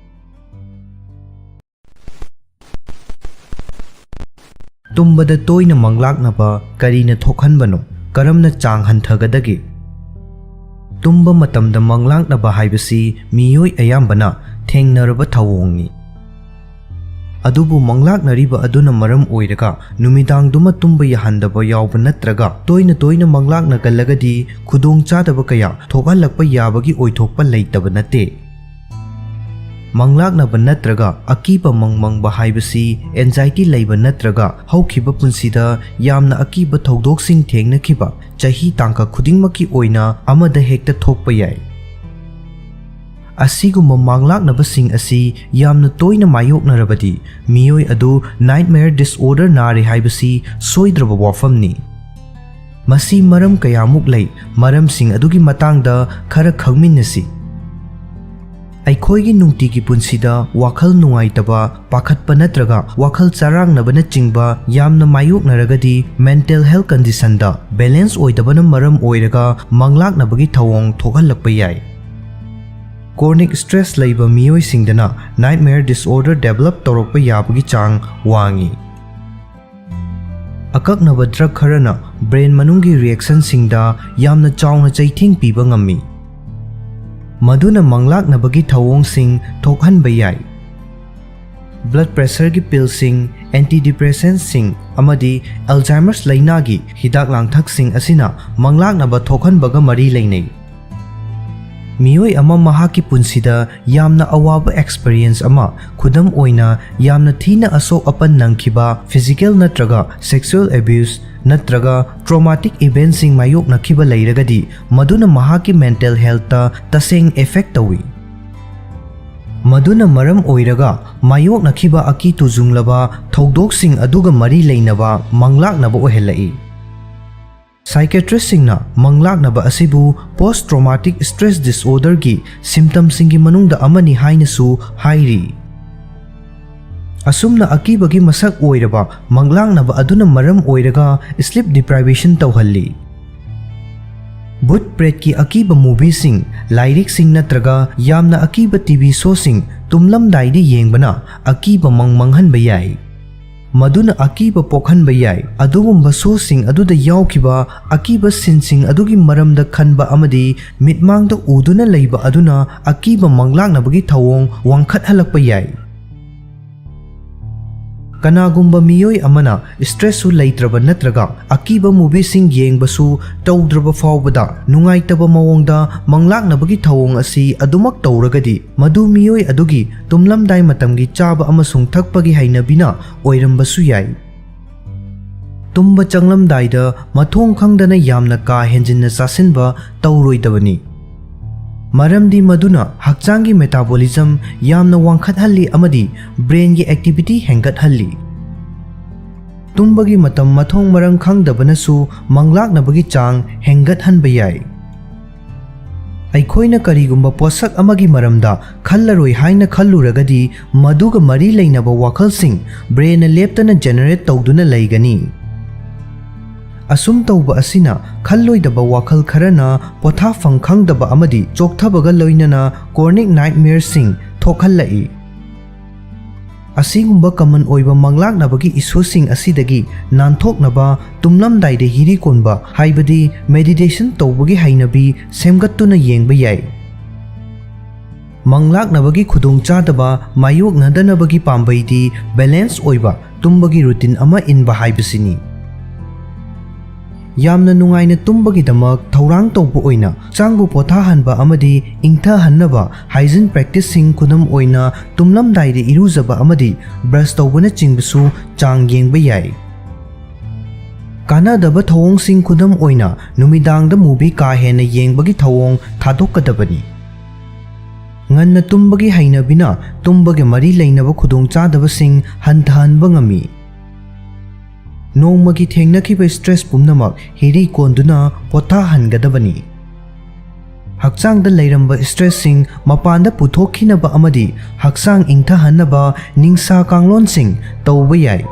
ꯇꯨꯝꯕꯗ ꯇꯣꯏꯅ ꯃꯪꯂꯥꯛꯅꯕ ꯀꯔꯤꯅ ꯊꯣꯛꯍꯟꯕꯅꯣ? ꯀꯔꯝꯅ ꯆꯥꯡ ꯍꯟꯊꯒꯗꯒꯦ? ꯇꯨꯝꯕ ꯃꯇꯝꯗ ꯃꯪꯂꯥꯛꯅꯕ ꯍꯥꯏꯕꯁꯤ ꯃꯤꯑꯣꯏ ꯑꯌꯥꯝꯕꯅ ꯊꯦꯡꯅꯔꯕ ꯊꯧꯑꯣꯡꯅꯤ꯫ ꯑꯗꯨꯕꯨ ꯃꯪꯂꯥꯛꯅꯔꯤꯕ ꯑꯗꯨꯅ ꯃꯔꯝ ꯑꯣꯏꯔꯒ ꯅꯨꯃꯤꯗꯥꯡꯗꯨꯃ ꯇꯨꯝꯕ ꯌꯥꯍꯟꯗꯕ ꯌꯥꯎꯕ ꯅꯠꯇ꯭ꯔꯒ ꯇꯣꯏꯅ ꯇꯣꯏꯅ ꯃꯪꯂꯥꯛꯅꯒꯜꯂꯒꯗꯤ ꯈꯨꯗꯣꯡꯆꯥꯗꯕ ꯀꯌꯥ ꯊꯣꯛꯍꯜꯂꯛꯄ ꯌꯥꯕꯒꯤ ꯑꯣꯏꯊꯣꯛꯄ ꯂꯩꯇꯕ ꯅꯠꯇꯦ꯫ ꯃꯪꯂꯥꯛꯅꯕ ꯅꯠꯇ꯭ꯔꯒ ꯑꯀꯤꯕ ꯃꯪꯕ ꯍꯥꯏꯕꯁꯤ ꯑꯦꯟꯖꯥꯏꯇꯤ ꯂꯩꯕ ꯅꯠꯇ꯭ꯔꯒ ꯍꯧꯈꯤꯕ ꯄꯨꯟꯁꯤꯗ ꯌꯥꯝꯅ ꯑꯀꯤꯕ ꯊꯧꯗꯣꯛꯁꯤꯡ ꯊꯦꯡꯅꯈꯤꯕ ꯆꯍꯤ ꯇꯥꯡꯀꯛ ꯈꯨꯗꯤꯡꯃꯛꯀꯤ ꯑꯣꯏꯅ ꯑꯃꯗ ꯍꯦꯛꯇ ꯊꯣꯛꯄ ꯌꯥꯏ꯫ ꯑꯁꯤꯒꯨꯝꯕ ꯃꯪꯂꯥꯛꯅꯕꯁꯤꯡ ꯑꯁꯤ ꯌꯥꯝꯅ ꯇꯣꯏꯅ ꯃꯥꯌꯣꯛꯅꯔꯕꯗꯤ ꯃꯤꯑꯣꯏ ꯑꯗꯨ ꯅꯥꯏꯠꯃꯦꯌꯔ ꯗꯤꯁꯑꯣꯔꯗꯔ ꯅꯥꯔꯦ ꯍꯥꯏꯕꯁꯤ ꯁꯣꯏꯗ꯭ꯔꯕ ꯋꯥꯐꯝꯅꯤ꯫ ꯃꯁꯤ ꯃꯔꯝ ꯀꯌꯥꯃꯨꯛ ꯂꯩ꯫ ꯃꯔꯝꯁꯤꯡ ꯑꯗꯨꯒꯤ ꯃꯇꯥꯡꯗ ꯈꯔ ꯈꯪꯃꯤꯟꯅꯁꯤ꯫ ꯑꯩꯈꯣꯏꯒꯤ ꯅꯨꯡꯇꯤꯒꯤ ꯄꯨꯟꯁꯤꯗ ꯋꯥꯈꯜ ꯅꯨꯡꯉꯥꯏꯇꯕ, ꯄꯥꯈꯠꯄ ꯅꯠꯇ꯭ꯔꯒ ꯋꯥꯈꯜ ꯆꯔꯥꯡꯅꯕꯅꯆꯤꯡꯕ ꯌꯥꯝꯅ ꯃꯥꯌꯣꯛꯅꯔꯒꯗꯤ ꯃꯦꯟꯇꯦꯜ ꯍꯦꯜꯊ ꯀꯟꯗꯤꯁꯟꯗ ꯕꯦꯂꯦꯟꯁ ꯑꯣꯏꯗꯕꯅ ꯃꯔꯝ ꯑꯣꯏꯔꯒ ꯃꯪꯂꯥꯛꯅꯕꯒꯤ ꯊꯧꯑꯣꯡ ꯊꯣꯛꯍꯜꯂꯛꯄ ꯌꯥꯏ꯫ ꯀ꯭ꯔꯣꯅꯤꯛ ꯁ꯭ꯇ꯭ꯔꯦꯁ ꯂꯩꯕ ꯃꯤꯑꯣꯏꯁꯤꯡꯗꯅ ꯅꯥꯏꯠꯃꯦꯌꯔ ꯗꯤꯁꯑꯣꯔꯗꯔ ꯗꯦꯚꯦꯂꯞ ꯇꯧꯔꯛꯄ ꯌꯥꯕꯒꯤ ꯆꯥꯡ ꯋꯥꯡꯏ꯫ ꯑꯀꯛꯅꯕ ꯗ꯭ꯔꯒ ꯈꯔꯅ ꯕ꯭ꯔꯦꯟ ꯃꯅꯨꯡꯒꯤ ꯔꯤꯑꯦꯛꯁꯟꯁꯤꯡꯗ ꯌꯥꯝꯅ ꯆꯥꯎꯅ ꯆꯩꯊꯦꯡ ꯄꯤꯕ ꯉꯝꯃꯤ, ꯃꯗꯨꯅ ꯃꯪꯂꯥꯛꯅꯕꯒꯤ ꯊꯧꯑꯣꯡꯁꯤꯡ ꯊꯣꯛꯍꯟꯕ ꯌꯥꯏ꯫ ꯕ꯭ꯂꯗ ꯄ꯭ꯔꯦꯁꯔꯒꯤ ꯄꯤꯜꯁꯤꯡ, ꯑꯦꯟꯇꯤꯗꯤꯄ꯭ꯔꯦꯁꯦꯟꯠꯁꯤꯡ ꯑꯃꯗꯤ ꯑꯜꯖꯥꯏꯃꯔꯁ ꯂꯩꯅꯥꯒꯤ ꯍꯤꯗꯥꯛ ꯂꯥꯡꯊꯛꯁꯤꯡ ꯑꯁꯤꯅ ꯃꯪꯂꯥꯛꯅꯕ ꯊꯣꯛꯍꯟꯕꯒ ꯃꯔꯤ ꯂꯩꯅꯩ꯫ मियोई अमा महाकी पुंसिदा यामना अवाबा एक्सपीरियंस अमा खुदम ओइना यामना थीना असो अपन नंखिबा फिजिकल नत्रगा सेक्सुअल एब्यूज नत्रगा ट्रॉमेटिक इवेंट्सिंग मायोक नखिबा लैरगदी मदुना महाकी मेंटल हेल्थ तसेंग इफेक्ट तवी मदुना मरम ओइरगा मायोक नखिबा अकी तुजुंगलबा थौदोकसिंग अदुगा मरी लैनबा मंगलाकनबा ओहेलाई साइकेट्रिस्टसिंगना मंगलाकनबा असिबु पोस्ट ट्रॉमेटिक स्ट्रेस डिसऑर्डर की सिम्पटम्ससिंगी मनुंगदा अमनि हाइनसु हाइरी असुमना अकीबगी मसक ओइरबा मंगलाकनबा अदुना मरम ओइरगा स्लीप डिप्राइवेशन तौहल्ली भूत प्रेत की अकीब मूवीसिंग लाइरिक्सिंग नत्रगा यामना अकीब टीवी शोसिंग तुमलमदाइदि येंगबना अकीब मंगमंगहनबा याई मदुना अकीब पोखनबा याई अदुगुंबा शोसिंग अदुदा याउखिबा अकीब सिनसिंग अदुगी मरमदा खनबा अमदि मिटमांगदा उदुना लैबा अदुना अकीब मंगलाकनबगी थवोंग वांखतहलकपा याई कनागुंबा मियोई अमना स्ट्रेससु लैत्रबा नत्रगा अकीबा मूवीसिंग येंगबसु तौद्रबा फावबदा नुंगाइतबा मवोंगदा मंगलाकनबगी थवोंग असि अदुमक तौरगदि मदु मियोई अदुगी तुमलमदाइ मतमगी चाबा अमसुंग थकपगी हाइनबिना ओइरमबसु याई तुम्बा चंगलमदाइदा मथोंग खंगदना यामना का हेंजिनना चासिनबा तौरोइदबनी मरमदी मदुना हक्चांगी मेटाबॉलिज्म यामना वांखतहल्ली अमदी ब्रेन की एक्टिविटी हेंगतहल्ली तुम्बगी मतम मथोंग मरंग खंगदबनसु मंगलाकनबगी चांग हेंगतहनबा याई अखोइना करिगुंबा पोसक अमगी मरमदा खल्लरोइ हाइना खल्लुरगदी मदुगा मरी लैनबा वाखलसिंग ब्रेन लेप्तना जेनरेट तौदुना लैगनी असुम तौबा असिना खल्लोइदबा वाखल खरना पोथाफंग खंगदबा अमदी चोकथबगा लोइनना कॉर्निक नाइटमेयरसिंग थोखल्लाई असिगुंबा कमन ओइबा मंगलाकनबगी इशुसिंग असिदगी नानथोकनबा तुमलमदाइदे हिरी कोनबा हाइबदी मेडिटेशन तौबगी हाइनबी सेमगत्तुना येंगबा याई मंगलाकनबगी खुदोंगचादबा मायोकनदनबगी पाम्बैदी बैलेंस ओइबा तुंबगी रूटीन अमा इनबा हाइबसिनी यामना नुंगाइना तुम्बगीदमक थौरांग तौबा ओइना चांगबु पोथाहनबा अमदी इंगथाहनबा हाइजीन प्रैक्टिसिंग खुदम ओइना तुमलमदाइदे इरुजबा अमदी ब्रश तौबना चिंगबसु चांग येंगबा याई कानादबा थौओंगसिंग खुदम ओइना नुमिदांगदा मूवी का हेना येंगबगी थौओंग थादोकदबनी ngana tumbagi hainabina tumbagi mari leinaba khudongchadabasing hanthahनबा ngami नोंमगी थेंगनखिबा स्ट्रेस पुमनमक हिरी कोंदुना पोथा हनगदबनी हक्चांगदा लैरंबा स्ट्रेससिंग मपानदा पुथोखिनबा अमदी हक्चांग इंगथहनबा निंगसा कांगलोनसिंग तौबा याई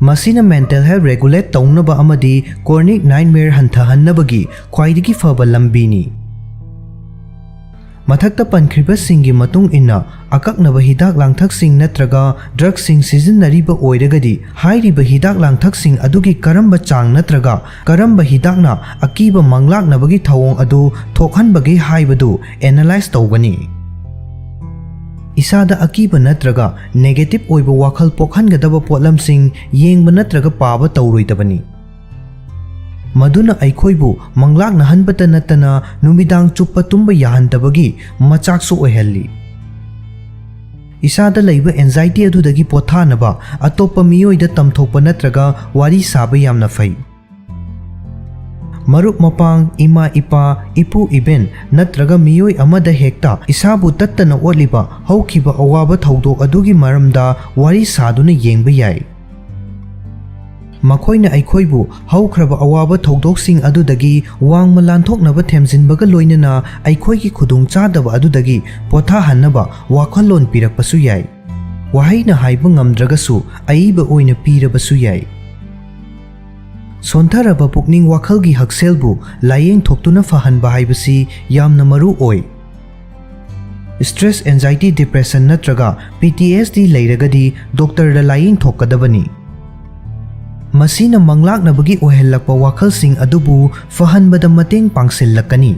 मसीना मेंटल हेल्थ रेगुलेट तौनबा अमदी कॉर्निक नाइटमेयर हंथहनबगी ख्वाइदगी फबा लंबीनी मथक्ता पनख्रिबसिंगी मतुंग इन्ना अकक्नबा हिदाक लांगथकसिंग नत्रगा ड्रग्ससिंग सिजनरिबा ओइरगदी हाइरिबा हिदाक लांगथकसिंग अदुगी करंबा चांग नत्रगा करंबा हिदाकना अकीबा मंगलाकनबगी थवोंग अदु थोखनबगी हाइबदु एनालाइज तौगनी इसादा अकीबा नत्रगा नेगेटिव ओइबा वाखल पोखनगदबा पोटलमसिंग येंगबा नत्रगा पाबा तौरोइदबनी मदुना अखोइबु मंगलाकनहनबता नतना नुमिदांग चुप्पा तुम्बा याहनदबगी मचाकसु ओइहल्ली इसादा लैबा एंजाइटी अदुदगी पोथानबा अतोप्पा मियोइदा तमथोकपा नत्रगा वारी साबा यामना फै मरुप मपांग इमा इपा इपु इबेन नत्रगा मियोइ अमदा हेक्ता इसाबु तत्तना ओलिबा हौखिबा अवाबा थौदोक अदुगी मरमदा वारी सादुना येंगबा याई मखोइना अखोइबु हौख्रबा अवाबा थौदोकसिंग अदुदगी वांगमा लानथोकनबा थेमजिनबगा लोइनना अखोइगी खुदोंगचादबा अदुदगी पोथाहनबा वाखलोन पिरकपसु याई वाहैना हाइबा ngamdragasu अइबा ओइना पिरबसु याई सोंथरबा पुकनिंग वाखलगी हक्सेलबु लायेंग थोक्तुना फहनबा हाइबसी यामना मरु ओइ स्ट्रेस एंजाइटी डिप्रेशन नत्रगा PTSD लैरगदी डॉक्टर दा लायेंग थोकदबनी मसीना मंगलाकनबगी ओहेलकपा वाखलसिंग अदुबु फहनबदा मतेंग पांगसिल्लकनी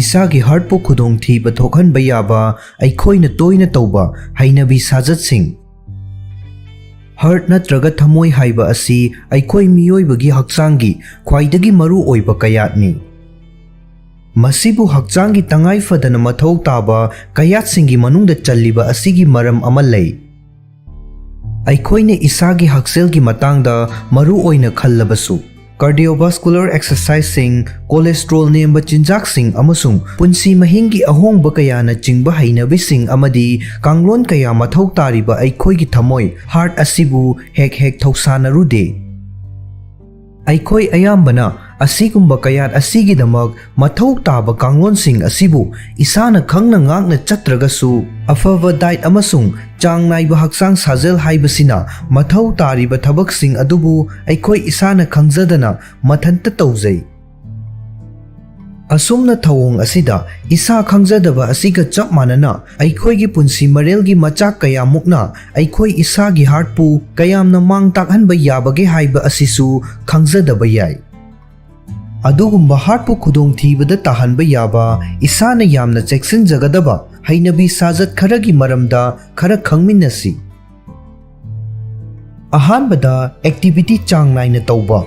इसागी हार्टपु खुदोंग थीबा थोखनबा याबा अखोइना तोइना तौबा हाइनबी साजतसिंग Heart natraga thamoi haiba asi aikhoi miyoibagi hakchangi khwaidagi maru oiba kayatni. Masibu hakchangi tangai fadana mathau taba kayatsingi manungda challiba asigi maram ama lei. Aikhoine isagi hakselgi matangda maru oina khallabasu cardiovascular exercise sing, cholesterol nemba chinjak sing amasung punsi mahingi ahongba kayana chingba hainabising amadi kanglon kaya mathau tariba aikhoigi thamoi heart asibu hek thausannarude. Aikhoi ayambana asigumba kayat asigidamak mathau taba kanglonsing asibu isana khangna ngakna chatragasu afava diet amasung chang naiba hakchang sajel haibasina mathau tariba thabaksing adubu aikhoi isana khangjadana mathanta tawjai. Asumna thawong asida isa khangjadaba asiga chap manana aikhoigi punsi marelgi machak kaya mukna aikhoi isagi heartpu kayamna mang takhanba yabage haiba asisu khangjadaba yai. Adugumba heartpu khudong thibada tahanba yaba isana yamna cheksin jagadaba hainabi sajat kharagi maramda khara khangminnasi. Ahanbada activity chang naina tawba.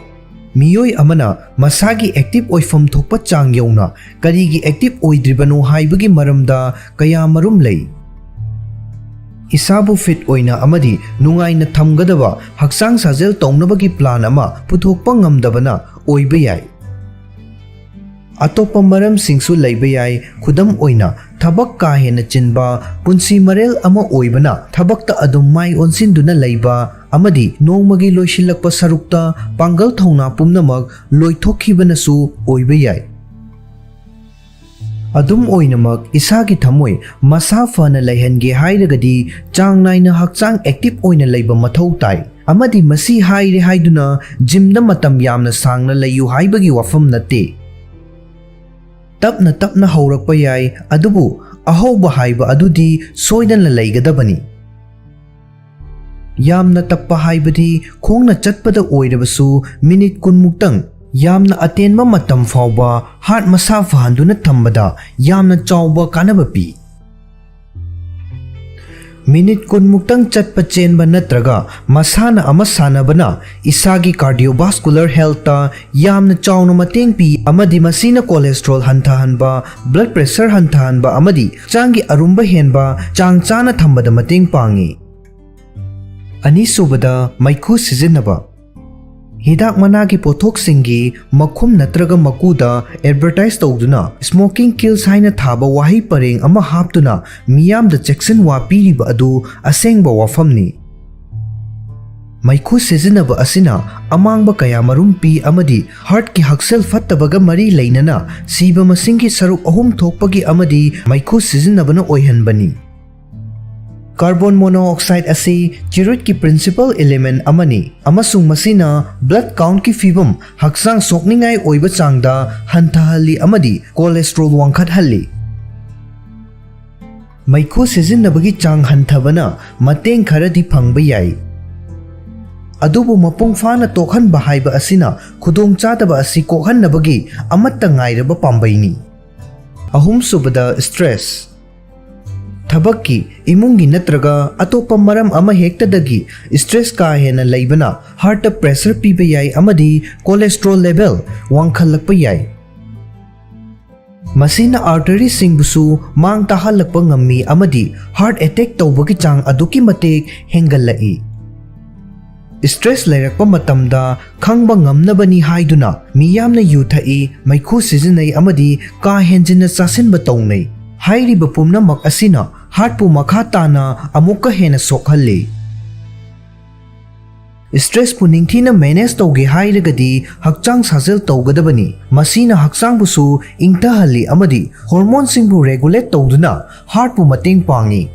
Miyoi amana masagi active oifam thokpa chang yauna karigi active oidribano haibagi maramda kaya marum lei. Isabu fit oina amadi nungaina thamgadaba hakchang sajel tawnabagi plan ama puthokpa ngamdabana oiba yai. Atopa maram singsu leiba yai khudam oina thabak ka hena chinba punsi marel ama oibana thabakta adum mai onsinduna leiba amadi nongmagi loisilakpa sarukta pangal thauna pumnamak loithokkhibanasu oiba yai. Adum oinamak isagi thamoi masa fana laihange hairagadi chang naina hakchang active oina leiba mathau tai amadi masi haire haiduna gymda matam yamna sangna leiyu haibagi wafam natte. Tapna haurakpa yai adubu ahauba haiba adudi soidana leigadabani. Yamna tappa haibadi khongna chatpada oirabasu minute kunmuktang yamna atenba matam fauba heart masa fahanduna thambada yamna chawba kanaba pi. Minute kunmuktang chatpa chenba natraga masana ama sanabana isagi cardiovascular health ta yamna chawna mateng pi amadi masina cholesterol hantahanba blood pressure hantahanba amadi changi arumba henba changchana thambada mateng pangi. Anisubada maikhu sizinaba. Hidak managi pothok singi makhum natraga makuda advertise tawduna smoking kills haina thaba wahi pareng ama haptuna miyam da checkson wa piriba adu asengba wafamni. Maikhu sizinaba asina amangba kaya marumpi amadi heart ki haksel fattabaga mari leinana siba masingi saruk ahum thokpagi amadi maikhu sizinabana oihanbani. Carbon monoxide asi chirut ki principal element amani amasung masina blood count ki fibam haksang sokningai oiba changda hantahalli amadi cholesterol wangkhathalli. Maikhu sizinabagi chang hanthabana mateng kharadi phangba yai. Adubu mapung fana tokhanba haiba asina khudong chadaba asi kokhannabagi amatta ngairaba pambaini. Ahum subada stress. Thabakki imungi natraga atopa maram ama hektadagi stress ka hena leibana heart pressure piba yai amadi cholesterol level wangkhalakpa yai. Masina artery singbusu mang tahalakpa ngammi amadi heart attack tawbagi chang aduki matek hengalai. Stress lairakpa matamda khangba ngamnabani haiduna miyamna yuthai maikhu sizinai amadi ka henjina chasinba tawnai. Hairiba pumnamak asina heartpu makha tana amukka hena sokhalli. Stress pu ningthina manage tawge hairagadi hakchang sajel tawgadabani masina hakchang busu ingtahalli amadi hormone singbu regulate tawduna heartpu mateng pangi.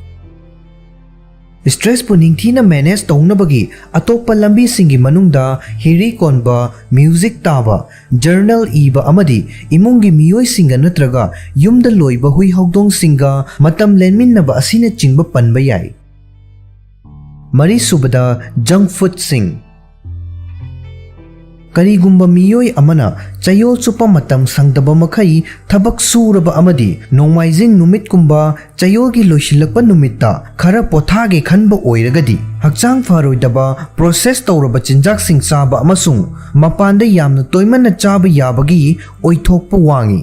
Stress pu ningthina manage tawnabagi atopa lambi singi manungda hiri konba music taba journal iba amadi imungi miyoi singa natraga yumda loiba hui hawdong singa matam lenminnaba asina chingba panba yai. Mari subada junk food sing. Karigumba miyoi amana chayol chupa matam sangdaba makai thabak suraba amadi nongmaijing numit kumba chayol gi loisilakpa numitta khara pothage khanba oiragadi hakchang faroidaba process tawraba chinjak sing chaba amasung mapanda yamna toimana chaba yabagi oithokpa wangi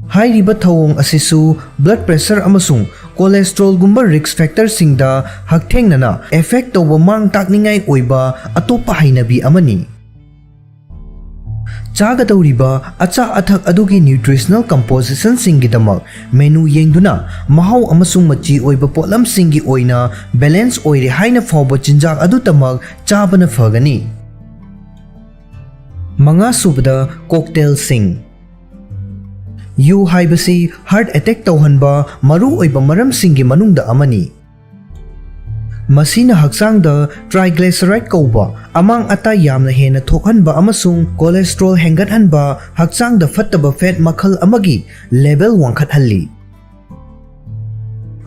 Hairiba thawong asisu blood pressure amasung cholesterol gumba risk factor singda hakthengnana effect tawba mang takningai oiba atopa hainabi amani chagadawriba acha athak adugi nutritional composition singidamak menu yengduna mahau amasung machi oiba potlam singi oina balance oire haina fawba chinjak adutamak chabana phagani manga subada cocktail sing Yu haibasi heart attack tawhanba maru oiba maram singi manungda amani Masina hakchangda triglyceride kauba amang ata yamna hena thokhanba amasung cholesterol hengathanba hakchangda fattaba fat makhal amagi level wangkhathalli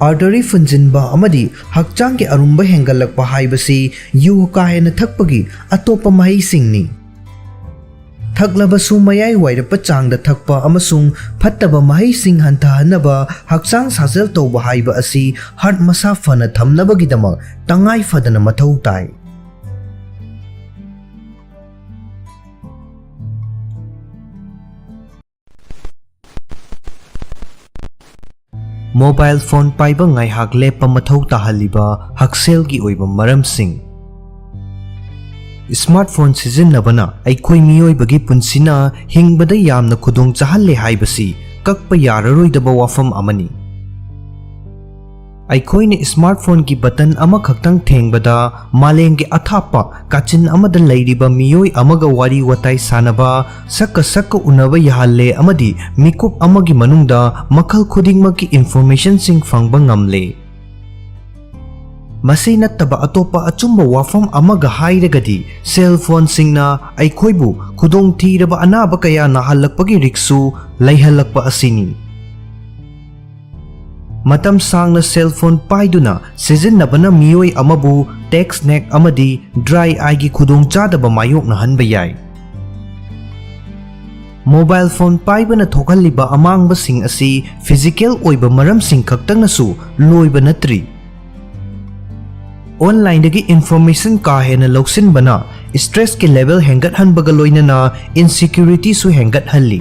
Artery funjinba amadi hakchangki arumba hengalakpa haibasi yu ka hena thakpagi atopa mahai singni Thaklabasu mayai wairapa changda thakpa amasung phattaba mahai sing hantahanaba hakchang sajel tawba haiba asi heart masa fana thamnabagidamak tangai fadana mathau tai Mobile phone paiba ngai hak lepa mathau tahaliba haksel gi oiba maram sing Smartphone sijinnabana aikhoi miyoibagi punsina hingbada yamna khudong chahalle haibasi kakpa yararoidaba wafam amani Aikhoine smartphone ki button ama khaktang thengbada malengge athapa kachin amada leiriba miyoi amaga wari watai sanaba sakka unaba yahalle amadi mikup amagi manungda makhal khudingmaki information sing fangba ngamle Masay nattaba atopa achumba wafam amaga hairagadi cell phone singna aikhoibu khudong thiraba anaba kaya nahalakpagi riksu laihalakpa asini Matam sangna cell phone paiduna sijinnabana miyoi amabu text neck amadi dry eye gi khudong chadaba mayokna hanba yai Mobile phone paibana thokhalliba amangba sing asi physical oiba maram sing khaktangnasu loiba natri Online dagi information ka hena loksin bana stress ke level hengat hanbaga loinana insecurity su hengat halli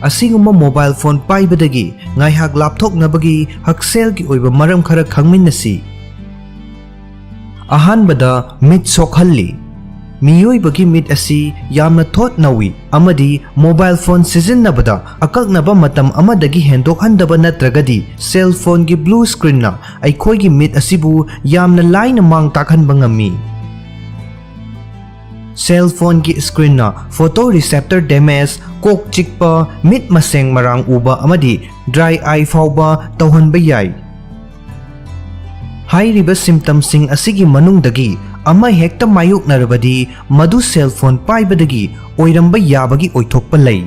Asinguma mobile phone paibadagi ngai hak laptop nabagi haksel ki oiba maram khara khangminnasi Ahanbada mit sokhalli Miyoi bagi mit asi yamna thought nawi amadi mobile phone sijinnabada akaknaba matam amadagi hendokhandaba natragadi cell phone gi blue screen na aikhoi gi mit asibu yamna line mang takhanba ngami cell phone gi screen na photoreceptor damage kok chikpa mit maseng marang uba amadi dry eye fawba tawhanba yai Hairiba symptoms sing asigi manungdagi ama hekta mayuk narabadi madu cell phone paibadagi oiramba yabagi oithokpa lei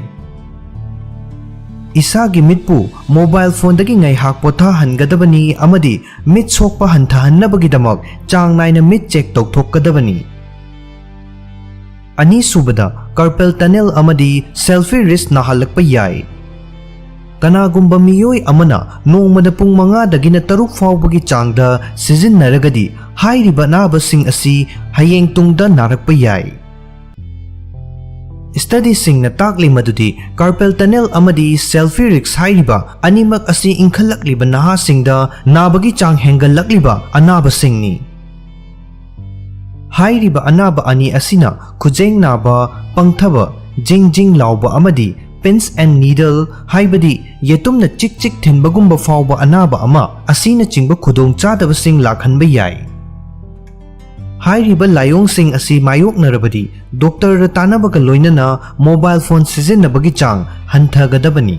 Isagi mitpu mobile phone dagi ngai hak potha hangadabani amadi mit sokpa hantahannabagi damak chang naina mit check tokthokadabani Ani subada carpal tunnel amadi selfie wrist nahalakpa yai Kanagumba miyoi amana nongmada pung manga dagina taruk fawbagi changda sijinnaragadi hairiba naba sing asi hayeng tungda narakpa yai Study sing na takli madudi carpal tunnel amadi selfie risk hairiba animak asi inkhalakliba naha singda nabagi chang hengalakliba anaba singni Hairiba anaba ani asina khujeng naba pangthaba jingjing lauba amadi pins and needle haibadi yetumna chik thenbagumba fawba anaba ama asina chingba khudong chadaba sing lakhanba yai Hairiba layong sing asi mayok narabadi doctor ra tanabaga loinana mobile phone sijinnabagi chang hanthagadabani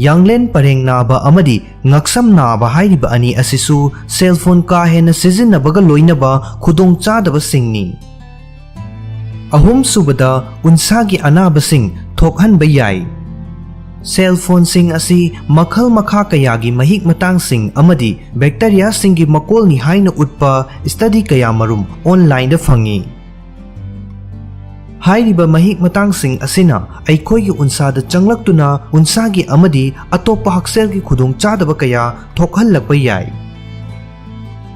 Yanglen pareng naba amadi ngaksam naba hairiba ani asisu cell phone ka hena sijinnabagga loinaba khudong chadaba singni Ahum subada unsagi anaba sing thokhanba yai Cell phone sing asi makhal makha kayagi mahik matang sing amadi bacteria singi makol ni haina utpa study kaya marum online da fangi. Hairiba mahik matang sing asina aikoi gi unsa da changlaktuna unsa gi amadi atopa haksel gi khudung chadaba kaya thokhallakpa yai.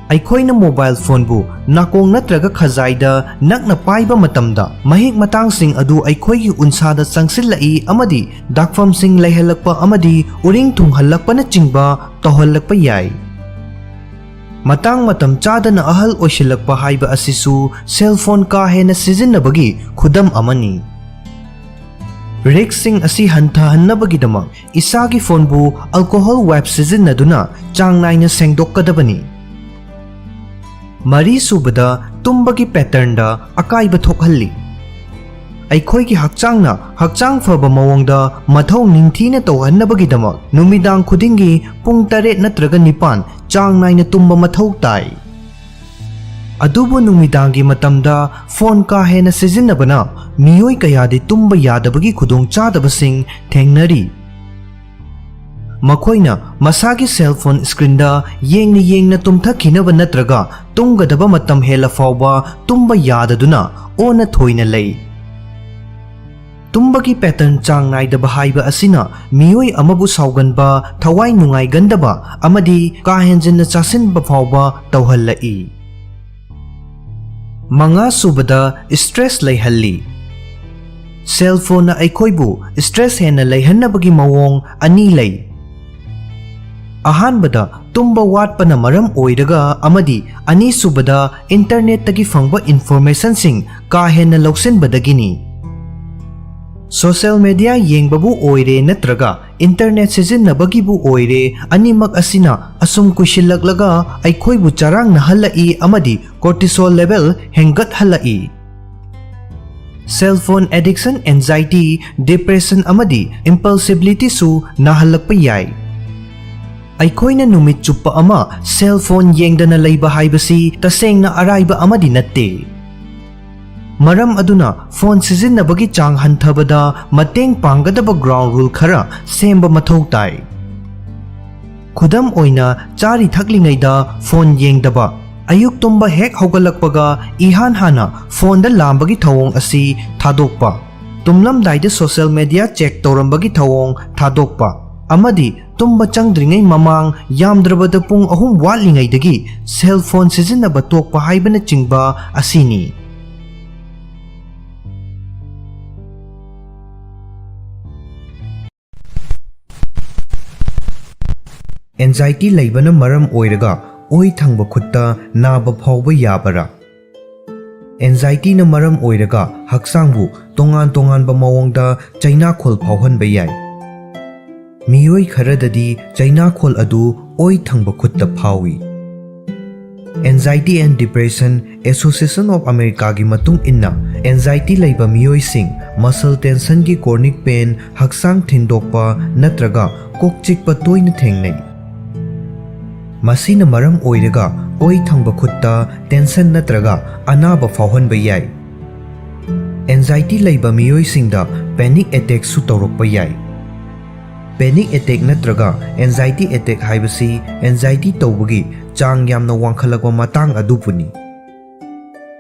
Aikoina mobile phone bu nakong natraga khazaida nakna paiba matamda mahik matang sing adu aikoi gi unsa da changsil-lai amadi dakfam sing laihalakpa amadi uring thunghallakpa na chingba tohallakpa yai. Matang matam chadana ahal oishilakpa haiba asisu cell phone ka hena sijinnabagi khudam amani. Risk sing asi hantahannabagidama isagi phone bu alcohol wipe sijinnaduna changnaina sengdokkadabani. Mari subada tumbagi pattern da akaiba thokhalli. Aikoi ki hakchangna hakchang faba mawongda mathau ningthina tawhannabagidama numidang khudingi pung 8 natraga 9 changnaina tumba mathau tai. Adubu numidangi matamda phone ka hena sijinnabana miyoi kayadi tumba yadabagi khudong chadabasing thengnari. Makoina masagi cell phone screen da yengna tumthakhinaba natraga tumgadaba matam hela fawba tumba yadaduna ona thoina lei. Tumbagi pattern changnaidaba haiba asina miyoi amabu sauganba thawai nungai gandaba amadi kahenjinna chasinba fawba tawhallai. Manga subada stress laihalli. Cell phone na aikoibu stress hena laihannabagi mawong ani lei. Ahanbada tumba watpana maram oiraga amadi ani subada internet tagi fangba information sing ka hena loksinbadagini. Social media yengbabu oire natraga internet sijinnabagi-bu oire animak asina asum kushillaglaga aikoibu charang nahallai amadi cortisol level hengat hallai. Cell phone addiction, anxiety, depression amadi impulsivity su nahallakpa yai. Aikoina numit chuppa ama cell phone yengdana leiba haibasi tasengna araiba amadi natte. Maram aduna phone sijinnabagi chang hanthabada mateng panggadaba ground rule khara semba mathau tai. Khudam oina chari thaklingaida phone yengdaba ayuk tumba hek hogalakpaga ihan hana phone da lambagi thawong asi thadokpa. Tumlamdaida social media check tawrambagi thawong thadokpa. Amadi tumba changdringai mamang yamdrabada pung 3 watlingaidagi cell phone sijinnaba tokpa haibana chingba asini. Anxiety laibana maram oiraga oi thangba khutta naba phawba yabara. Anxiety na maram oiraga haksangbu tongan ba mawongda chaina khol phawhanba yai. Miyoi kharadadi chaina khol adu oi thangba khutta phawi. Anxiety and Depression Association of America gi matung inna anxiety laiba miyoi sing muscle tension gi chronic pain haksang thindokpa natraga kok chikpa toina thengnai. Masina maram oiraga oi thangba khutta tension natraga anaba phawhanba yai. Anxiety laiba miyoi singda panic attack su tawrokpa yai. Panic attack natraga anxiety attack haibasi anxiety tawbagi chang yamna wangkhalakwa matang adupuni.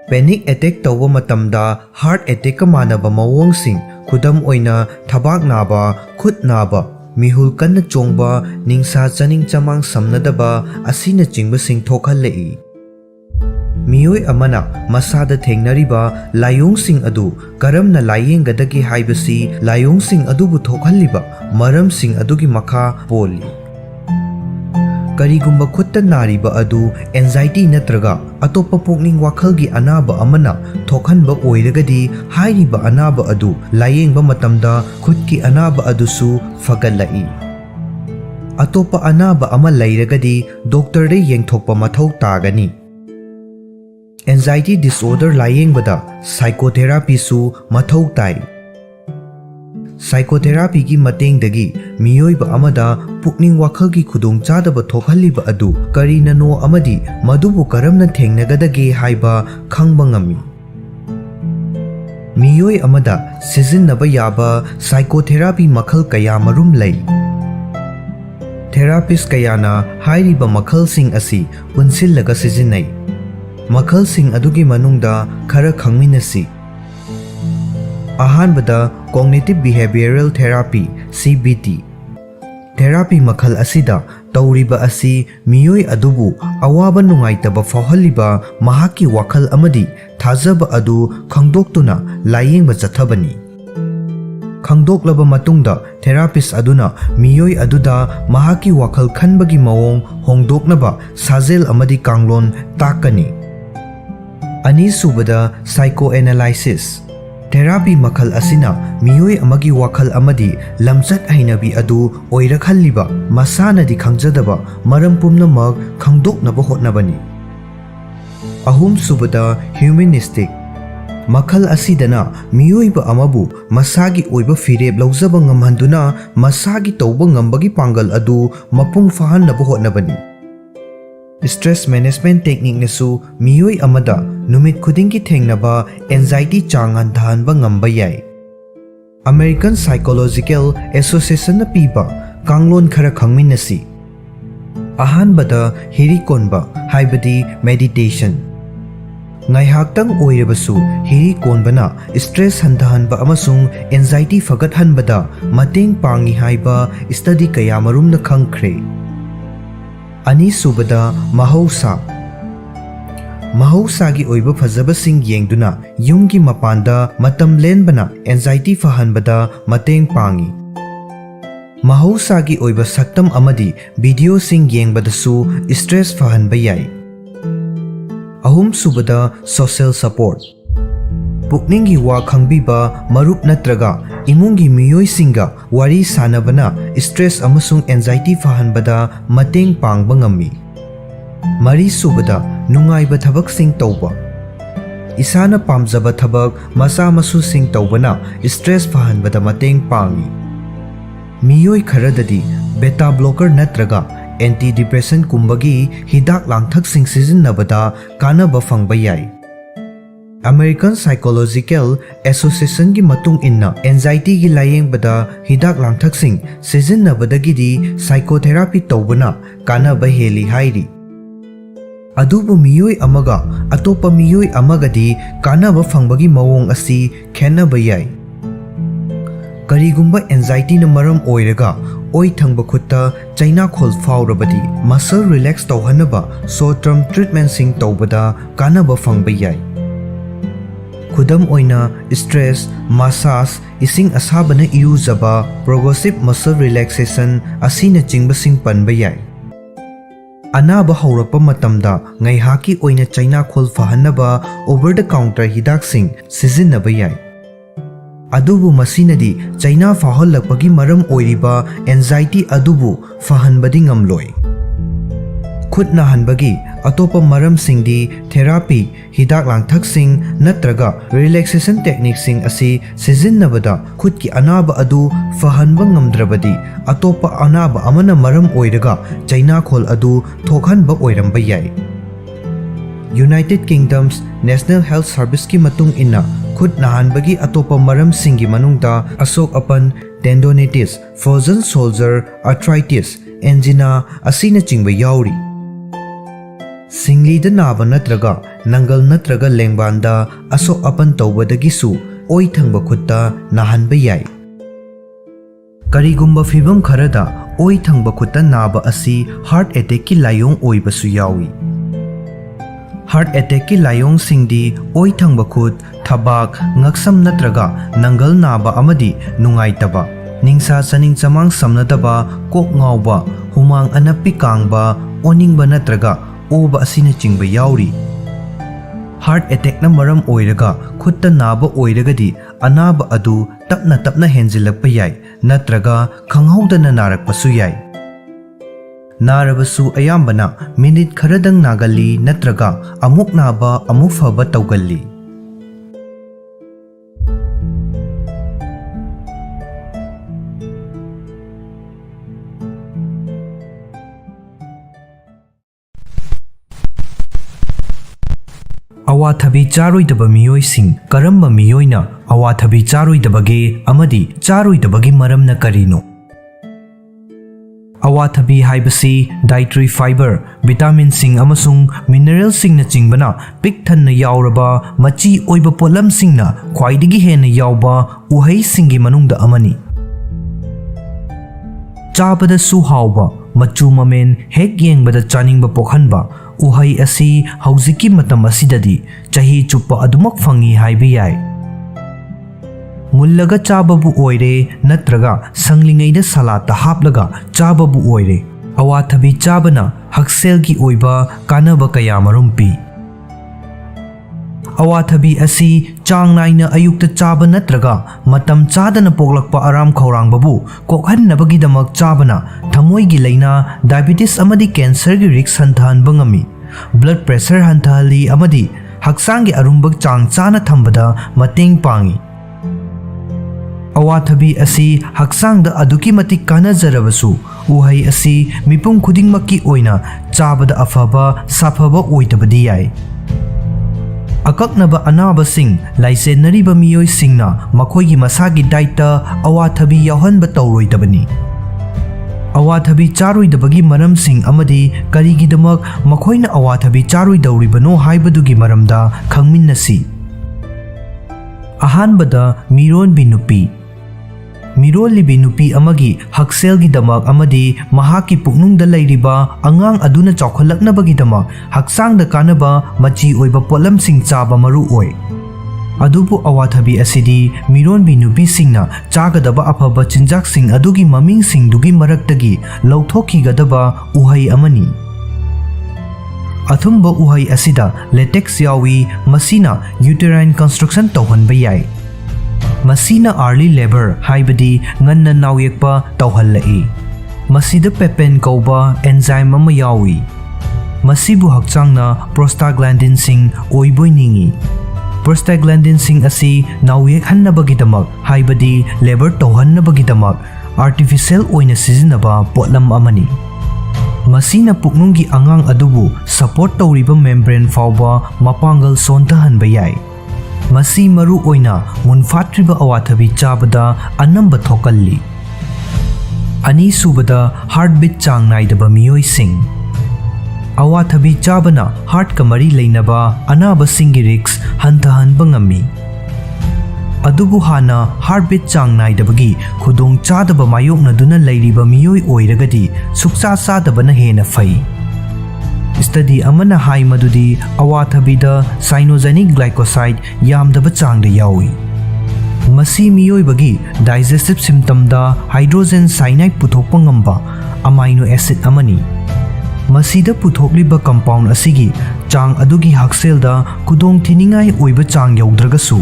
Panic attack tawba matamda heart attack ka manaba mawong sing khudam oina thabak naba khut naba mihul kanna chongba ningsa chaning chamang samnadaba asina chingba sing thokhallei. Miyoi amana masada thengnariba layong sing adu karamna layenggadagi haibasi layong sing adubu thokhalliba maram sing adugi makha poli. Karigumba khutta nariba adu anxiety natraga atopa pukning wakhalgi anaba amana thokhanba oiragadi hairiba anaba adu layengba matamda khutki anaba adusu fagalai. Atopa anaba ama lairagadi doctor de yengthokpa mathau tagani. Anxiety disorder layengbada psychotherapy su mathau tai. Psychotherapy gi matengdagi miyoiba amada pukning wakhalgi khudongchadaba thokhalliba adu karinano amadi madubu karamna thengnagadage haiba khangba ngami. मियोई अमदा सिजिन्नबा याबा psychotherapy मखल कया मरुम लई। Therapist कयाना हाइरिबा मखलसिंग असी पुनसिल्लगा सिजिन्नई। मखलसिंग अदुगी मनुंगदा खरा खंगमिनसी। अहानबदा cognitive behavioural therapy CBT। Therapy मखल असिदा तौरिबा असी मियोई अदुबु अवाबा नुंगाइतबा फावहलिबा महाकी वाखल अमदी थाजबा अदु खंगदोक्तुना लायेंगबा चथबनी। खंगदोक्लबा मतुंगदा थेरापिस्ट अदुना मियोई अदुदा महाकी वाखल खनबगी मवोंग होंगदोक्नबा साजेल अमदी कांगलोन ताकनी। अनीसुबदा साइको एनालाइसिस। थेरापी मखल असिना मियोई अमगी वाखल अमदी लमचत हैनबी अदु ओइरखल्लिबा मसानदी खंगजदबा मरम पुम्नमक खंगदोक्नबा होटनबनी। अहुम सुबदा ह्यूमनिस्टिक। मखल असिदना मियोइबा अमबु मसागी ओइबा फिरेब लौजबा ngамहंदुना मसागी तौबा ngambagi पांगल अदु मपुंग फाहननबा होटनबनी। स्ट्रेस मैनेजमेंट टेक्निक नेसु मियोई अमदा नुमित खुदिंगी थेंगनबा एंजाइटी चांग हंथाहनबा ngamba याय। अमेरिकन साइकोलॉजिकल एसोसिएशन पीबा कांगलोन खरा खंगमिनसी। अहानबदा हिरिकोनबा हाइबदी meditation. ngaihaktang oirabasu hiri konbana stress handahanba amasung anxiety fagathanbada mateng pangi haiba study kaya marumna khangkhre। ani subada mahausa। mahausa gi oiba fajabasing yengduna yumgi mapanda matam lenbana anxiety fahanbada mateng pangi। mahausa gi oiba saktam amadi video sing yengbadasu stress fahanba yai। अहुम सुबदा social support. पुकनिंगी वा खंगबीबा मरुप नत्रगा इमुंगी मियोई सिंगा वारी सानबना स्ट्रेस अमसुंग एंजाइटी फाहनबदा मतेंग पांगबा ngami। मरी सुबदा नुंगाइबा थबक सिंग तौबा। इसाना पामजबा थबक मसा मसु सिंग तौबना स्ट्रेस फाहनबदा मतेंग पांगी। मियोई खरददी बेटा ब्लॉकर नत्रगा एंटी डिप्रेशन कुंबगी हिदाक लांगथक सिंग सिजिन्नबदा कानबा फंगबा याय। अमेरिकन साइकोलॉजिकल एसोसिएशन की मतुंग इन्ना एंजाइटी की लायेंगबदा हिदाक लांगथक सिंग सिजिन्नबदगिदी साइकोथेरापी तौबना कानबा हेली हाइरी। अदुबु मियोई अमगा अतोपा मियोई अमगदी कानबा फंगबगी मवोंग असी खेनबा याय। करीगुंबा एंजाइटी न मरम ओइरगा ओइ थंगबा खुत्ता चाइना खोल फाउरबदी मसल रिलैक्स तौहनबा शॉर्ट टर्म ट्रीटमेंट सिंग तौबदा कानबा फंगबा याय। खुदम ओइना स्ट्रेस मसाज इसिंग असाबना इयुजबा प्रोग्रेसिव मसल रिलैक्सेशन असिना चिंगबा सिंग पनबा याय। अनाबा हौरपा मतमदा ngaihaकी ओइना चाइना खोल फाहनबा ओवर द काउंटर हिदाक सिंग सिजिन्नबा याय। अदुबु मसीनदी चाइना फाहलपगी मरम ओइरिबा एंजाइटी अदुबु फाहनबदी ngамलोय। खुद नाहनबगी अतोपा मरम सिंगदी थेरापी हिदाक लांगथक सिंग नत्रगा रिलैक्सेशन टेक्निक सिंग असी सिजिन्नबदा खुद की अनाबा अदु फाहनबा ngамद्रबदी अतोपा अनाबा अमना मरम ओइरगा चाइना खोल अदु थोखनबा ओइरंबा याय। United Kingdom's National Health Service की मतुंग इन्ना खुद नाहनबगी अतोपा मरम सिंगी मनुंगदा असोक अपन tendonitis frozen shoulder arthritis angina असीना चिंगबा याउरी। सिंगलीदा नाबा नत्रगा नंगल नत्रगा लेंगबांदा असोक अपन तौबदगिसु ओइ थंगबा खुत्ता नाहनबा याय। करीगुंबा फिबम खरदा ओइ थंगबा खुत्ता नाबा असी हार्ट अटैक की लायोंग ओइबसु यावी। हार्ट अटैक की लायोंग सिंगदी ओइ थंगबा खुद थबाक ngakसम नत्रगा नंगल नाबा अमदी नुंगाइतबा निंसा चनिंग चमांग समनदबा कोक ngawba हुमांग अनप्पी कांगबा ओनिंगबा नत्रगा ओबा असिना चिंगबा याउरी। हार्ट अटैक न मरम ओइरगा खुत्ता नाबा ओइरगदी अनाबा अदु तपना तपना हेंजिलकपा याय नत्रगा खंगहौदना नारकपसु याय। नारबसु अयाम्बना मिनिट खरदंग नागली नत्रगा अमुक नाबा अमुक फबा तौगल्ली। ꯑꯋꯥꯊꯕꯤ ꯆꯥꯔꯣꯏꯗꯕ ꯃꯤꯑꯣꯏꯁꯤꯡ ꯀꯔꯝꯕ ꯃꯤꯑꯣꯏꯅ ꯑꯋꯥꯊꯕꯤ ꯆꯥꯔꯣꯏꯗꯕꯒꯦ ꯑꯃꯗꯤ ꯆꯥꯔꯣꯏꯗꯕꯒꯤ ꯃꯔꯝꯅ ꯀꯔꯤꯅꯣ? ꯑꯋꯥꯊꯕꯤ ꯍꯥꯏꯕꯁꯤ ꯗꯥꯏꯇꯔꯤ ꯐꯥꯏꯕꯔ, ꯚꯤꯇꯥꯃꯤꯟꯁꯤꯡ ꯑꯃꯁꯨꯡ ꯃꯤꯅꯔꯦꯜꯁꯤꯡꯅ ꯆꯤꯡꯕꯅ ꯄꯤꯛ ꯊꯟꯅ ꯌꯥꯎꯔꯕ ꯃꯆꯤ ꯑꯣꯏꯕ ꯄꯣꯠꯂꯝꯁꯤꯡꯅ ꯈ꯭ꯋꯥꯏꯗꯒꯤ ꯍꯦꯟꯅ ꯌꯥꯎꯕ ꯎꯍꯩꯁꯤꯡꯒꯤ ꯃꯅꯨꯡꯗ ꯑꯃꯅꯤ꯫ ꯆꯥꯕꯗꯁꯨ ꯍꯥꯎꯕ, ꯃꯆꯨ ꯃꯃꯦꯟ ꯍꯦꯛ ꯌꯦꯡꯕꯗ ꯆꯥꯅꯤꯡꯕ ꯄꯣꯛꯍꯟꯕ ꯎꯍꯩ ꯑꯁꯤ ꯍꯧꯖꯤꯛꯀꯤ ꯃꯇꯝ ꯑꯁꯤꯗꯗꯤ ꯆꯍꯤ ꯆꯨꯞꯄ ꯑꯗꯨꯃꯛ ꯐꯪꯏ ꯍꯥꯏꯕ ꯌꯥꯏ꯫ ꯃꯨꯜꯂꯒ ꯆꯥꯕꯕꯨ ꯑꯣꯏꯔꯦ ꯅꯠꯇ꯭ꯔꯒ ꯁꯪꯂꯤꯉꯩꯗ ꯁꯂꯥꯗꯇ ꯍꯥꯞꯂꯒ ꯆꯥꯕꯕꯨ ꯑꯣꯏꯔꯦ, ꯑꯋꯥꯊꯕꯤ ꯆꯥꯕꯅ ꯍꯛꯁꯦꯜꯒꯤ ꯑꯣꯏꯕ ꯀꯥꯟꯅꯕ ꯀꯌꯥꯃꯔꯨꯝ ꯄꯤ꯫ ꯑꯋꯥꯊꯕꯤ ꯑꯁꯤ ꯆꯥꯡ ꯅꯥꯏꯅ ꯑꯌꯨꯛꯇ ꯆꯥꯕ ꯅꯠꯇ꯭ꯔꯒ ꯃꯇꯝ ꯆꯥꯗꯅ ꯄꯣꯛꯂꯛꯄ ꯑꯔꯥꯝ ꯈꯧꯔꯥꯡꯕꯕꯨ ꯀꯣꯛꯍꯟꯅꯕꯒꯤꯗꯃꯛ ꯆꯥꯕꯅ ꯊꯃꯣꯏꯒꯤ ꯂꯩꯅꯥ, ꯗꯥꯏꯕꯦꯇꯤꯁ ꯑꯃꯗꯤ ꯀꯦꯟꯁꯔꯒꯤ ꯔꯤꯛꯁ ꯍꯟꯊꯍꯟꯕ ꯉꯝꯃꯤ, ꯕ꯭ꯂꯗ ꯄ꯭ꯔꯦꯁꯔ ꯍꯟꯊꯍꯜꯂꯤ ꯑꯃꯗꯤ ꯍꯛꯆꯥꯡꯒꯤ ꯑꯔꯨꯝꯕ ꯆꯥꯡ ꯆꯥꯅ ꯊꯝꯕꯗ ꯃꯇꯦꯡ ꯄꯥꯡꯏ꯫ ꯑꯋꯥꯊꯕꯤ ꯑꯁꯤ ꯍꯛꯆꯥꯡꯗ ꯑꯗꯨꯛꯀꯤ ꯃꯇꯤꯛ ꯀꯥꯟꯅꯖꯔꯕꯁꯨ ꯎꯍꯩ ꯑꯁꯤ ꯃꯤꯄꯨꯝ ꯈꯨꯗꯤꯡꯃꯛꯀꯤ ꯑꯣꯏꯅ ꯆꯥꯕꯗ ꯑꯐꯕ ꯁꯥꯐꯕ ꯑꯣꯏꯗꯕꯗꯤ ꯌꯥꯏ꯫ ꯑꯀꯛꯅꯕ ꯑꯅꯥꯕꯁꯤꯡ ꯂꯥꯏꯆꯦꯟꯅꯔꯤꯕ ꯃꯤꯑꯣꯏꯁꯤꯡꯅ ꯃꯈꯣꯏꯒꯤ ꯃꯁꯥꯒꯤ ꯗꯥꯏꯠꯇ ꯑꯋꯥꯊꯕꯤ ꯌꯥꯎꯍꯟꯕ ꯇꯧꯔꯣꯏꯗꯕꯅꯤ꯫ ꯑꯋꯥꯊꯕꯤ ꯆꯥꯔꯣꯏꯗꯕꯒꯤ ꯃꯔꯝꯁꯤꯡ ꯑꯃꯗꯤ ꯀꯔꯤꯒꯤꯗꯃꯛ ꯃꯈꯣꯏꯅ ꯑꯋꯥꯊꯕꯤ ꯆꯥꯔꯣꯏꯗꯧꯔꯤꯕꯅꯣ ꯍꯥꯏꯕꯗꯨꯒꯤ ꯃꯔꯝꯗ ꯈꯪꯃꯤꯟꯅꯁꯤ꯫ ꯑꯍꯥꯟꯕꯗ, ꯃꯤꯔꯣꯟꯕꯤ ꯅꯨꯄꯤ꯫ ꯃꯤꯔꯣꯜꯂꯤꯕꯤ ꯅꯨꯄꯤ ꯑꯃꯒꯤ ꯍꯛꯁꯦꯜꯒꯤꯗꯃꯛ ꯑꯃꯗꯤ ꯃꯍꯥꯛꯀꯤ ꯄꯨꯛꯅꯨꯡꯗ ꯂꯩꯔꯤꯕ ꯑꯉꯥꯡ ꯑꯗꯨꯅ ꯆꯥꯎꯈꯠꯂꯛꯅꯕꯒꯤꯗꯃꯛ ꯍꯛꯆꯥꯡꯗ ꯀꯥꯟꯅꯕ ꯃꯆꯤ ꯑꯣꯏꯕ ꯄꯣꯠꯂꯝꯁꯤꯡ ꯆꯥꯕ ꯃꯔꯨ ꯑꯣꯏ꯫ ꯑꯗꯨꯕꯨ ꯑꯋꯥꯊꯕꯤ ꯑꯁꯤꯗꯤ ꯃꯤꯔꯣꯟꯕꯤ ꯅꯨꯄꯤꯁꯤꯡꯅ ꯆꯥꯒꯗꯕ ꯑꯐꯕ ꯆꯤꯟꯖꯥꯛꯁꯤꯡ ꯑꯗꯨꯒꯤ ꯃꯃꯤꯡꯁꯤꯡꯗꯨꯒꯤ ꯃꯔꯛꯇꯒꯤ ꯂꯧꯊꯣꯛꯈꯤꯒꯗꯕ ꯎꯍꯩ ꯑꯃꯅꯤ꯫ ꯑꯊꯨꯝꯕ ꯎꯍꯩ ꯑꯁꯤꯗ ꯂꯦꯇꯦꯛꯁ ꯌꯥꯎꯏ, ꯃꯁꯤꯅ ꯌꯨꯇꯦꯔꯥꯏꯟ ꯀꯟꯁꯇ꯭ꯔꯛꯁꯟ ꯇꯧꯍꯟꯕ ꯌꯥꯏ꯫ ꯃꯁꯤꯅ ꯑꯥꯔꯂꯤ ꯂꯦꯕꯔ ꯍꯥꯏꯕꯗꯤ ꯉꯟꯅ ꯅꯥꯎꯌꯦꯛꯄ ꯇꯧꯍꯜꯂꯛꯏ꯫ ꯃꯁꯤꯗ ꯄꯦꯄꯦꯟ ꯀꯧꯕ ꯑꯦꯟꯖꯥꯏꯝ ꯑꯃ ꯌꯥꯎꯏ, ꯃꯁꯤꯕꯨ ꯍꯛꯆꯥꯡꯅ ꯄ꯭ꯔꯣꯁꯇꯥꯒ꯭ꯂꯥꯟꯗꯤꯟꯁꯤꯡ ꯑꯣꯏꯕꯣꯏ ꯅꯤꯡꯏ꯫ ꯄ꯭ꯔꯣꯁꯇꯥꯒ꯭ꯂꯥꯟꯗꯤꯟꯁꯤꯡ ꯑꯁꯤ ꯅꯥꯎꯌꯦꯛꯍꯟꯅꯕꯒꯤꯗꯃꯛ ꯍꯥꯏꯕꯗꯤ ꯂꯦꯕꯔ ꯇꯧꯍꯟꯅꯕꯒꯤꯗꯃꯛ ꯑꯥꯔꯇꯤꯐꯤꯁꯤꯌꯦꯜ ꯑꯣꯏꯅ ꯁꯤꯖꯤꯟꯅꯕ ꯄꯣꯠꯂꯝ ꯑꯃꯅꯤ꯫ ꯃꯁꯤꯅ ꯄꯨꯛꯅꯨꯡꯒꯤ ꯑꯉꯥꯡ ꯑꯗꯨꯕꯨ ꯁꯄꯣꯔꯠ ꯇꯧꯔꯤꯕ ꯃꯦꯝꯕ꯭ꯔꯦꯟ ꯐꯥꯎꯕ ꯃꯄꯥꯡꯒꯜ ꯁꯣꯟꯊꯍꯟꯕ ꯌꯥꯏ꯫ ꯃꯁꯤ ꯃꯔꯨ ꯑꯣꯏꯅ ꯃꯨꯟꯐꯥꯠꯇ꯭ꯔꯤꯕ ꯑꯋꯥꯊꯕꯤ ꯆꯥꯕꯗ ꯑꯅꯝꯕ ꯊꯣꯛꯀꯜꯂꯤ꯫ ꯑꯅꯤꯁꯨꯕꯗ, ꯍꯥꯔꯠꯕꯤꯠ ꯆꯥꯡ ꯅꯥꯏꯗꯕ ꯃꯤꯑꯣꯏꯁꯤꯡ꯫ ꯑꯋꯥꯊꯕꯤ ꯆꯥꯕꯅ ꯍꯥꯔꯠꯀ ꯃꯔꯤ ꯂꯩꯅꯕ ꯑꯅꯥꯕꯁꯤꯡꯒꯤ ꯔꯤꯛꯁ ꯍꯟꯊꯍꯟꯕ ꯉꯝꯃꯤ꯫ ꯑꯗꯨꯕꯨ ꯍꯥꯟꯅ ꯍꯥꯔꯠꯕꯤꯠ ꯆꯥꯡ ꯅꯥꯏꯗꯕꯒꯤ ꯈꯨꯗꯣꯡꯆꯥꯗꯕ ꯃꯥꯌꯣꯛꯅꯗꯨꯅ ꯂꯩꯔꯤꯕ ꯃꯤꯑꯣꯏ ꯑꯣꯏꯔꯒꯗꯤ ꯁꯨꯛꯆꯥ ꯆꯥꯗꯕꯅ ꯍꯦꯟꯅ ꯐꯩ꯫ ꯁ꯭ꯇꯗꯤ ꯑꯃꯅ ꯍꯥꯏ ꯃꯗꯨꯗꯤ ꯑꯋꯥꯊꯕꯤꯗ ꯁꯥꯏꯅꯣꯖꯦꯅꯤꯛ ꯒ꯭ꯂꯥꯏꯀꯣꯁꯥꯏꯗ ꯌꯥꯝꯗꯕ ꯆꯥꯡꯗ ꯌꯥꯎꯏ꯫ ꯃꯁꯤ ꯃꯤꯑꯣꯏꯕꯒꯤ ꯗꯥꯏꯖꯦꯁꯇꯤꯚ ꯁꯤꯝꯇꯝꯗ ꯍꯥꯏꯗ꯭ꯔꯣꯖꯦꯟ ꯁꯥꯏꯅꯥꯏꯗ ꯄꯨꯊꯣꯛꯄ ꯉꯝꯕ ꯑꯃꯥꯏꯅꯣ ꯑꯦꯁꯤꯗ ꯑꯃꯅꯤ꯫ ꯃꯁꯤꯗ ꯄꯨꯊꯣꯛꯂꯤꯕ ꯀꯝꯄꯥꯎꯟ ꯑꯁꯤꯒꯤ ꯆꯥꯡ ꯑꯗꯨꯒꯤ ꯍꯛꯁꯦꯜꯗ ꯈꯨꯗꯣꯡꯊꯤꯅꯤꯡꯉꯥꯏ ꯑꯣꯏꯕ ꯆꯥꯡ ꯌꯧꯗ꯭ꯔꯒꯁꯨ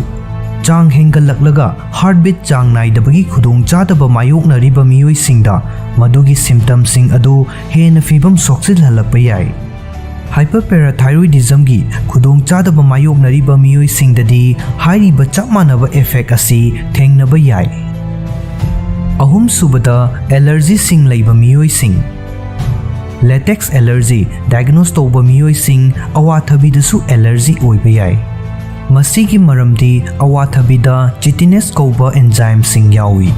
ꯆꯥꯡ ꯍꯦꯟꯒꯠꯂꯛꯂꯒ ꯍꯥꯔꯠꯕꯤꯠ ꯆꯥꯡ ꯅꯥꯏꯗꯕꯒꯤ ꯈꯨꯗꯣꯡꯆꯥꯗꯕ ꯃꯥꯌꯣꯛꯅꯔꯤꯕ ꯃꯤꯑꯣꯏꯁꯤꯡꯗ ꯃꯗꯨꯒꯤ ꯁꯤꯝꯇꯝꯁꯤꯡ ꯑꯗꯨ ꯍꯦꯟꯅ ꯐꯤꯚꯝ ꯁꯣꯛꯆꯤꯜꯍꯜꯂꯛꯄ ꯌꯥꯏ꯫ ꯍꯥꯏꯄꯔꯄꯦꯔꯥꯊꯥꯏꯔꯣꯏꯗꯤꯖꯝꯒꯤ ꯈꯨꯗꯣꯡꯆꯥꯗꯕ ꯃꯥꯌꯣꯛꯅꯔꯤꯕ ꯃꯤꯑꯣꯏꯁꯤꯡꯗꯗꯤ ꯍꯥꯏꯔꯤꯕ ꯆꯞ ꯃꯥꯟꯅꯕ ꯏꯐꯦꯛ ꯑꯁꯤ ꯊꯦꯡꯅꯕ ꯌꯥꯏ꯫ ꯑꯍꯨꯝꯁꯨꯕꯗ, ꯑꯦꯂꯔꯖꯤꯁꯤꯡ ꯂꯩꯕ ꯃꯤꯑꯣꯏꯁꯤꯡ꯫ ꯂꯦꯇꯦꯛꯁ ꯑꯦꯂꯔꯖꯤ ꯗꯥꯏꯒꯅꯣꯁ ꯇꯧꯕ ꯃꯤꯑꯣꯏꯁꯤꯡ ꯑꯋꯥꯊꯕꯤꯗꯁꯨ ꯑꯦꯂꯔꯖꯤ ꯑꯣꯏꯕ ꯌꯥꯏ꯫ ꯃꯁꯤꯒꯤ ꯃꯔꯝꯗꯤ ꯑꯋꯥꯊꯕꯤꯗ ꯆꯤꯇꯤꯅꯦꯁ ꯀꯧꯕ ꯑꯦꯟꯖꯥꯏꯝꯁꯤꯡ ꯌꯥꯎꯏ꯫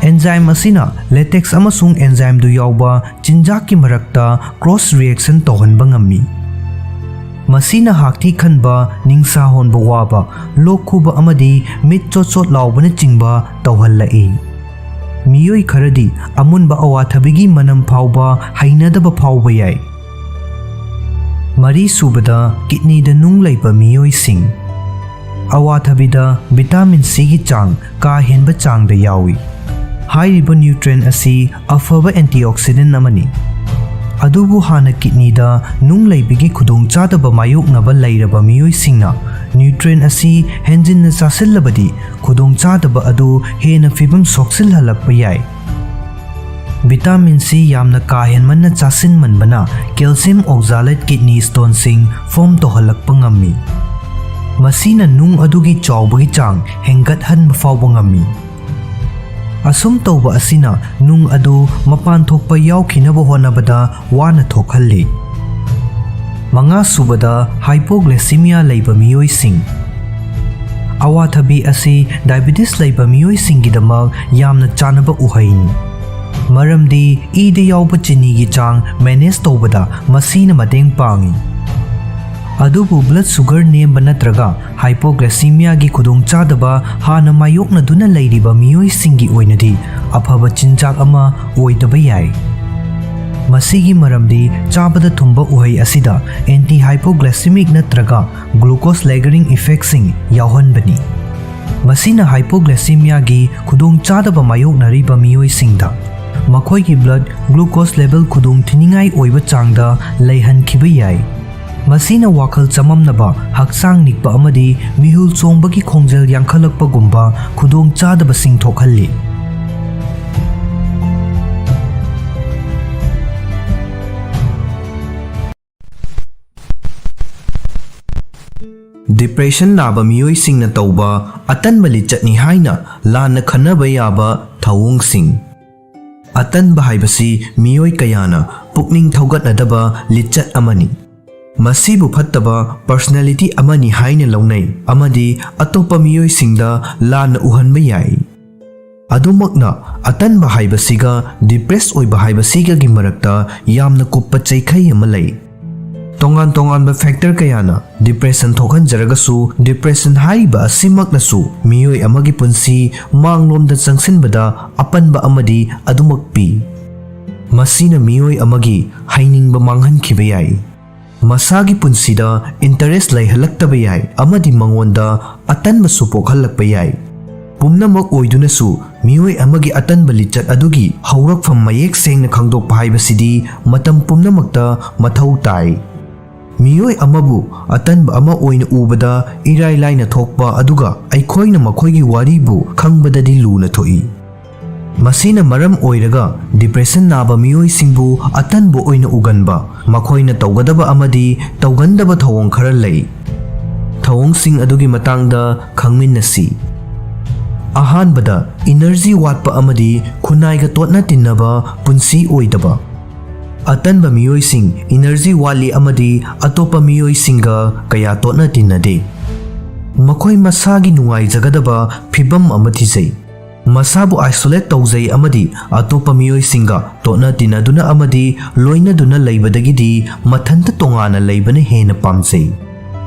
ꯑꯦꯟꯖꯥꯏꯝ ꯑꯁꯤꯅ ꯂꯦꯇꯦꯛꯁ ꯑꯃꯁꯨꯡ ꯑꯦꯟꯖꯥꯏꯝꯗꯨ ꯌꯥꯎꯕ ꯆꯤꯟꯖꯥꯛꯀꯤ ꯃꯔꯛꯇ ꯀ꯭ꯔꯣꯁ ꯔꯤꯑꯦꯛꯁꯟ ꯇꯧꯍꯟꯕ ꯉꯝꯃꯤ꯫ ꯃꯁꯤꯅ ꯍꯥꯛꯊꯤ ꯈꯟꯕ, ꯅꯤꯡꯁꯥ ꯍꯣꯟꯕ ꯋꯥꯕ, ꯂꯣꯛ ꯈꯨꯕ ꯑꯃꯗꯤ ꯃꯤꯠ ꯆꯣꯠ-ꯆꯣꯠ ꯂꯥꯎꯕꯅꯆꯤꯡꯕ ꯇꯧꯍꯜꯂꯛꯏ꯫ ꯃꯤꯑꯣꯏ ꯈꯔꯗꯤ ꯑꯃꯨꯟꯕ ꯑꯋꯥꯊꯕꯤꯒꯤ ꯃꯅꯝ ꯐꯥꯎꯕ ꯍꯩꯅꯗꯕ ꯐꯥꯎꯕ ꯌꯥꯏ꯫ ꯃꯔꯤꯁꯨꯕꯗ, ꯀꯤꯗꯅꯤꯗ ꯅꯨꯡ ꯂꯩꯕ ꯃꯤꯑꯣꯏꯁꯤꯡ꯫ ꯑꯋꯥꯊꯕꯤꯗ ꯚꯤꯇꯥꯃꯤꯟ ꯁꯤꯒꯤ ꯆꯥꯡ ꯀꯥ ꯍꯦꯟꯕ ꯆꯥꯡꯗ ꯌꯥꯎꯏ꯫ ꯍꯥꯏꯔꯤꯕ ꯅ꯭ꯌꯨꯇ꯭ꯔꯦꯟ ꯑꯁꯤ ꯑꯐꯕ ꯑꯦꯟꯇꯤꯑꯣꯛꯁꯤꯗꯦꯟ ꯑꯃꯅꯤ꯫ ꯑꯗꯨꯕꯨ ꯍꯥꯟꯅ ꯀꯤꯗꯅꯤꯗ ꯅꯨꯡ ꯂꯩꯕꯒꯤ ꯈꯨꯗꯣꯡꯆꯥꯗꯕ ꯃꯥꯌꯣꯛꯅꯕ ꯂꯩꯔꯕ ꯃꯤꯑꯣꯏꯁꯤꯡꯅ ꯅ꯭ꯌꯨꯇ꯭ꯔꯦꯟ ꯑꯁꯤ ꯍꯦꯟꯖꯤꯟꯅ ꯆꯥꯁꯤꯜꯂꯕꯗꯤ ꯈꯨꯗꯣꯡꯆꯥꯗꯕ ꯑꯗꯨ ꯍꯦꯟꯅ ꯐꯤꯚꯝ ꯁꯣꯛꯆꯤꯜꯍꯜꯂꯛꯄ ꯌꯥꯏ꯫ ꯚꯤꯇꯥꯃꯤꯟ ꯁꯤ ꯌꯥꯝꯅ ꯀꯥ ꯍꯦꯟꯃꯟꯅ ꯆꯥꯁꯤꯟꯃꯟꯕꯅ ꯀꯦꯜꯁꯤꯌꯝ ꯑꯣꯛꯖꯥꯂꯦꯠ ꯀꯤꯗꯅꯤ ꯁ꯭ꯇꯣꯟꯁꯤꯡ ꯐꯣꯝ ꯇꯧꯍꯜꯂꯛꯄ ꯉꯝꯃꯤ꯫ ꯃꯁꯤꯅ ꯅꯨꯡ ꯑꯗꯨꯒꯤ ꯆꯥꯎꯕꯒꯤ ꯆꯥꯡ ꯍꯦꯟꯒꯠꯍꯟꯕ ꯐꯥꯎꯕ ꯉꯝꯃꯤ꯫ ꯑꯁꯨꯝ ꯇꯧꯕ ꯑꯁꯤꯅ ꯅꯨꯡ ꯑꯗꯨ ꯃꯄꯥꯟ ꯊꯣꯛꯄ ꯌꯥꯎꯈꯤꯅꯕ ꯍꯣꯠꯅꯕꯗ ꯋꯥꯅ ꯊꯣꯛꯍꯜꯂꯤ꯫ ꯃꯉꯥ ꯁꯨꯕꯗ ꯍꯥꯏꯄꯣꯒ꯭ꯂꯥꯏꯁꯦꯃꯤꯌꯥ ꯂꯩꯕ ꯃꯤꯑꯣꯏꯁꯤꯡ ꯑꯋꯥꯊꯕꯤ ꯑꯁꯤ ꯗꯥꯏꯕꯦꯇꯤꯁ ꯂꯩꯕ ꯃꯤꯑꯣꯏꯁꯤꯡꯒꯤꯗꯃꯛ ꯌꯥꯝꯅ ꯆꯥꯅꯕ ꯎꯍꯩꯅꯤ ꯃꯔꯝꯗꯤ ꯏꯗ ꯌꯥꯎꯕ ꯆꯤꯅꯤꯒꯤ ꯆꯥꯡ ꯃꯦꯅꯦꯖ ꯇꯧꯕꯗ ꯃꯁꯤꯅ ꯃꯇꯦꯡ ꯄꯥꯡꯏ ꯑꯗꯨꯕꯨ ꯕ꯭ꯂꯗ ꯁꯨꯒꯔ ꯅꯦꯝꯕ ꯅꯠꯇ꯭ꯔꯒ ꯍꯥꯏꯄꯣꯒ꯭ꯂꯥꯏꯁꯦꯃꯤꯌꯥꯒꯤ ꯈꯨꯗꯣꯡꯆꯥꯗꯕ ꯍꯥꯟꯅ ꯃꯥꯌꯣꯛꯅꯗꯨꯅ ꯂꯩꯔꯤꯕ ꯃꯤꯑꯣꯏꯁꯤꯡꯒꯤ ꯑꯣꯏꯅꯗꯤ ꯑꯐꯕ ꯆꯤꯟꯖꯥꯛ ꯑꯃ ꯑꯣꯏꯗꯕ ꯌꯥꯏ ꯃꯁꯤꯒꯤ ꯃꯔꯝꯗꯤ ꯆꯥꯕꯗ ꯊꯨꯝꯕ ꯎꯍꯩ ꯑꯁꯤꯗ ꯑꯦꯟꯇꯤ ꯍꯥꯏꯄꯣꯒ꯭ꯂꯥꯏꯁꯦꯃꯤꯛ ꯅꯠꯇ꯭ꯔꯒ ꯒ꯭ꯂꯨꯀꯣꯁ ꯂꯦꯒꯔꯤꯡ ꯏꯐꯦꯛꯁꯤꯡ ꯌꯥꯎꯍꯟꯕꯅꯤ ꯃꯁꯤꯅ ꯍꯥꯏꯄꯣꯒ꯭ꯂꯥꯏꯁꯦꯃꯤꯌꯥꯒꯤ ꯈꯨꯗꯣꯡꯆꯥꯗꯕ ꯃꯥꯌꯣꯛꯅꯔꯤꯕ ꯃꯤꯑꯣꯏꯁꯤꯡꯗ ꯃꯈꯣꯏꯒꯤ ꯕ꯭ꯂꯗ ꯒ꯭ꯂꯨꯀꯣꯁ ꯂꯦꯚꯦꯜ ꯈꯨꯗꯣꯡꯊꯤꯅꯤꯡꯉꯥꯏ ꯑꯣꯏꯕ ꯆꯥꯡꯗ ꯂꯩꯍꯟꯈꯤꯕ ꯌꯥꯏ ꯃꯁꯤꯅ ꯋꯥꯈꯜ ꯆꯃꯝꯅꯕ ꯍꯛꯆꯥꯡ ꯅꯤꯛꯄ ꯑꯃꯗꯤ ꯃꯤꯍꯨꯜ ꯆꯣꯡꯕꯒꯤ ꯈꯣꯡꯖꯦꯜ ꯌꯥꯡꯈꯠꯂꯛꯄꯒꯨꯝꯕ ꯈꯨꯗꯣꯡꯆꯥꯗꯕꯁꯤꯡ ꯊꯣꯛꯍꯜꯂꯤ ꯗꯤꯄ꯭ꯔꯦꯁꯟ ꯅꯥꯕ ꯃꯤꯑꯣꯏꯁꯤꯡꯅ ꯇꯧꯕ ꯑꯇꯟꯕ ꯂꯤꯆꯠꯅꯤ ꯍꯥꯏꯅ ꯂꯥꯟꯅ ꯈꯟꯅꯕ ꯌꯥꯕ ꯊꯧꯑꯣꯡꯁꯤꯡ ꯑꯇꯟꯕ ꯍꯥꯏꯕꯁꯤ ꯃꯤꯑꯣꯏ ꯀꯌꯥꯅ ꯄꯨꯛꯅꯤꯡ ꯊꯧꯒꯠꯅꯗꯕ ꯂꯤꯆꯠ ꯑꯃꯅꯤ ꯃꯁꯤꯕꯨ ꯐꯠꯇꯕ ꯄꯔꯁꯣꯅꯦꯂꯤꯇꯤ ꯑꯃꯅꯤ ꯍꯥꯏꯅ ꯂꯧꯅꯩ ꯑꯃꯗꯤ ꯑꯇꯣꯞꯄ ꯃꯤꯑꯣꯏꯁꯤꯡꯗ ꯂꯥꯟꯅ ꯎꯍꯟꯕ ꯌꯥꯏ ꯑꯗꯨꯃꯛꯅ ꯑꯇꯟꯕ ꯍꯥꯏꯕꯁꯤꯒ ꯗꯤꯄ꯭ꯔꯦꯁ ꯑꯣꯏꯕ ꯍꯥꯏꯕꯁꯤꯒꯒꯤ ꯃꯔꯛꯇ ꯌꯥꯝꯅ ꯀꯨꯞꯄ ꯆꯩꯈꯩ ꯑꯃ ꯂꯩ ꯇꯣꯉꯥꯟ ꯇꯣꯉꯥꯟꯕ ꯐꯦꯛꯇꯔ ꯀꯌꯥꯅ ꯗꯤꯄ꯭ꯔꯦꯁꯟ ꯊꯣꯛꯍꯟꯖꯔꯒꯁꯨ ꯗꯤꯄ꯭ꯔꯦꯁꯟ ꯍꯥꯏꯔꯤꯕ ꯑꯁꯤꯃꯛꯅꯁꯨ ꯃꯤꯑꯣꯏ ꯑꯃꯒꯤ ꯄꯨꯟꯁꯤ ꯃꯥꯡꯂꯣꯝꯗ ꯆꯪꯁꯤꯟꯕꯗ ꯑꯄꯟꯕ ꯑꯃꯗꯤ ꯑꯗꯨꯃꯛ ꯄꯤ ꯃꯁꯤꯅ ꯃꯤꯑꯣꯏ ꯑꯃꯒꯤ ꯍꯩꯅꯤꯡꯕ ꯃꯥꯡꯍꯟꯈꯤꯕ ꯌꯥꯏ ꯃꯁꯥꯒꯤ ꯄꯨꯟꯁꯤꯗ ꯏꯟꯇꯔꯦꯁ ꯂꯩꯍꯜꯂꯛꯇꯕ ꯌꯥꯏ ꯑꯃꯗꯤ ꯃꯉꯣꯟꯗ ꯑꯇꯟꯕꯁꯨ ꯄꯣꯛꯍꯜꯂꯛꯄ ꯌꯥꯏ ꯄꯨꯝꯅꯃꯛ ꯑꯣꯏꯗꯨꯅꯁꯨ ꯃꯤꯑꯣꯏ ꯑꯃꯒꯤ ꯑꯇꯟꯕ ꯂꯤꯆꯠ ꯑꯗꯨꯒꯤ ꯍꯧꯔꯛꯐꯝ ꯃꯌꯦꯛ ꯁꯦꯡꯅ ꯈꯪꯗꯣꯛꯄ ꯍꯥꯏꯕꯁꯤꯗꯤ ꯃꯇꯝ ꯄꯨꯝꯅꯃꯛꯇ ꯃꯊꯧ తాయి ꯃꯤꯑꯣꯏ ꯑꯃꯕꯨ ꯑꯇꯟꯕ ꯑꯃ ꯑꯣꯏꯅ ꯎꯕꯗ ꯏꯔꯥꯏ ꯂꯥꯏꯅ ꯊꯣꯛꯄ ꯑꯗꯨꯒ ꯑꯩꯈꯣꯏꯅ ꯃꯈꯣꯏꯒꯤ ꯋꯥꯔꯤꯕꯨ ꯈꯪꯕꯗꯗꯤ ꯂꯨꯅ ꯊꯣꯛꯏ ꯃꯁꯤꯅ ꯃꯔꯝ ꯑꯣꯏꯔꯒ ꯗꯤꯄ꯭ꯔꯦꯁꯟ ꯅꯥꯕ ꯃꯤꯑꯣꯏꯁꯤꯡꯕꯨ ꯑꯇꯟꯕ ꯑꯣꯏꯅ ꯎꯒꯟꯕ ꯃꯈꯣꯏꯅ ꯇꯧꯒꯗꯕ ꯑꯃꯗꯤ ꯇꯧꯒꯟꯗꯕ ꯊꯧꯑꯣꯡ ꯈꯔ ꯂꯩ ꯊꯧꯑꯣꯡꯁꯤꯡ ꯑꯗꯨꯒꯤ ꯃꯇꯥꯡꯗ ꯈꯪꯃꯤꯟꯅꯁꯤ ꯑꯍꯥꯟꯕꯗ ꯏꯅꯔꯖꯤ ꯋꯥꯠꯄ ꯑꯃꯗꯤ ꯈꯨꯟꯅꯥꯏꯒ ꯇꯣꯠꯅ ꯇꯤꯟꯅꯕ ꯄꯨꯟꯁꯤ ꯑꯣꯏꯗꯕ ꯑꯇꯟꯕ ꯃꯤꯑꯣꯏꯁꯤꯡ ꯏꯅꯔꯖꯤ ꯋꯥꯠꯂꯤ ꯑꯃꯗꯤ ꯑꯇꯣꯞꯄ ꯃꯤꯑꯣꯏꯁꯤꯡꯒ ꯀꯌꯥ ꯇꯣꯠꯅ ꯇꯤꯟꯅꯗꯦ ꯃꯈꯣꯏ ꯃꯁꯥꯒꯤ ꯅꯨꯡꯉꯥꯏꯖꯒꯗꯕ ꯐꯤꯚꯝ ꯑꯃ ꯊꯤꯖꯩ ꯃꯁꯥꯕꯨ ꯑꯥꯏꯁꯣꯂꯦꯠ ꯇꯧꯖꯩ ꯑꯃꯗꯤ ꯑꯇꯣꯞꯄ ꯃꯤꯑꯣꯏꯁꯤꯡꯒ ꯇꯣꯠꯅ ꯇꯤꯟꯅꯗꯨꯅ ꯑꯃꯗꯤ ꯂꯣꯏꯅꯗꯨꯅ ꯂꯩꯕꯗꯒꯤꯗꯤ ꯃꯊꯟꯇ ꯇꯣꯉꯥꯟꯅ ꯂꯩꯕꯅ ꯍꯦꯟꯅ ꯄꯥꯝꯖꯩ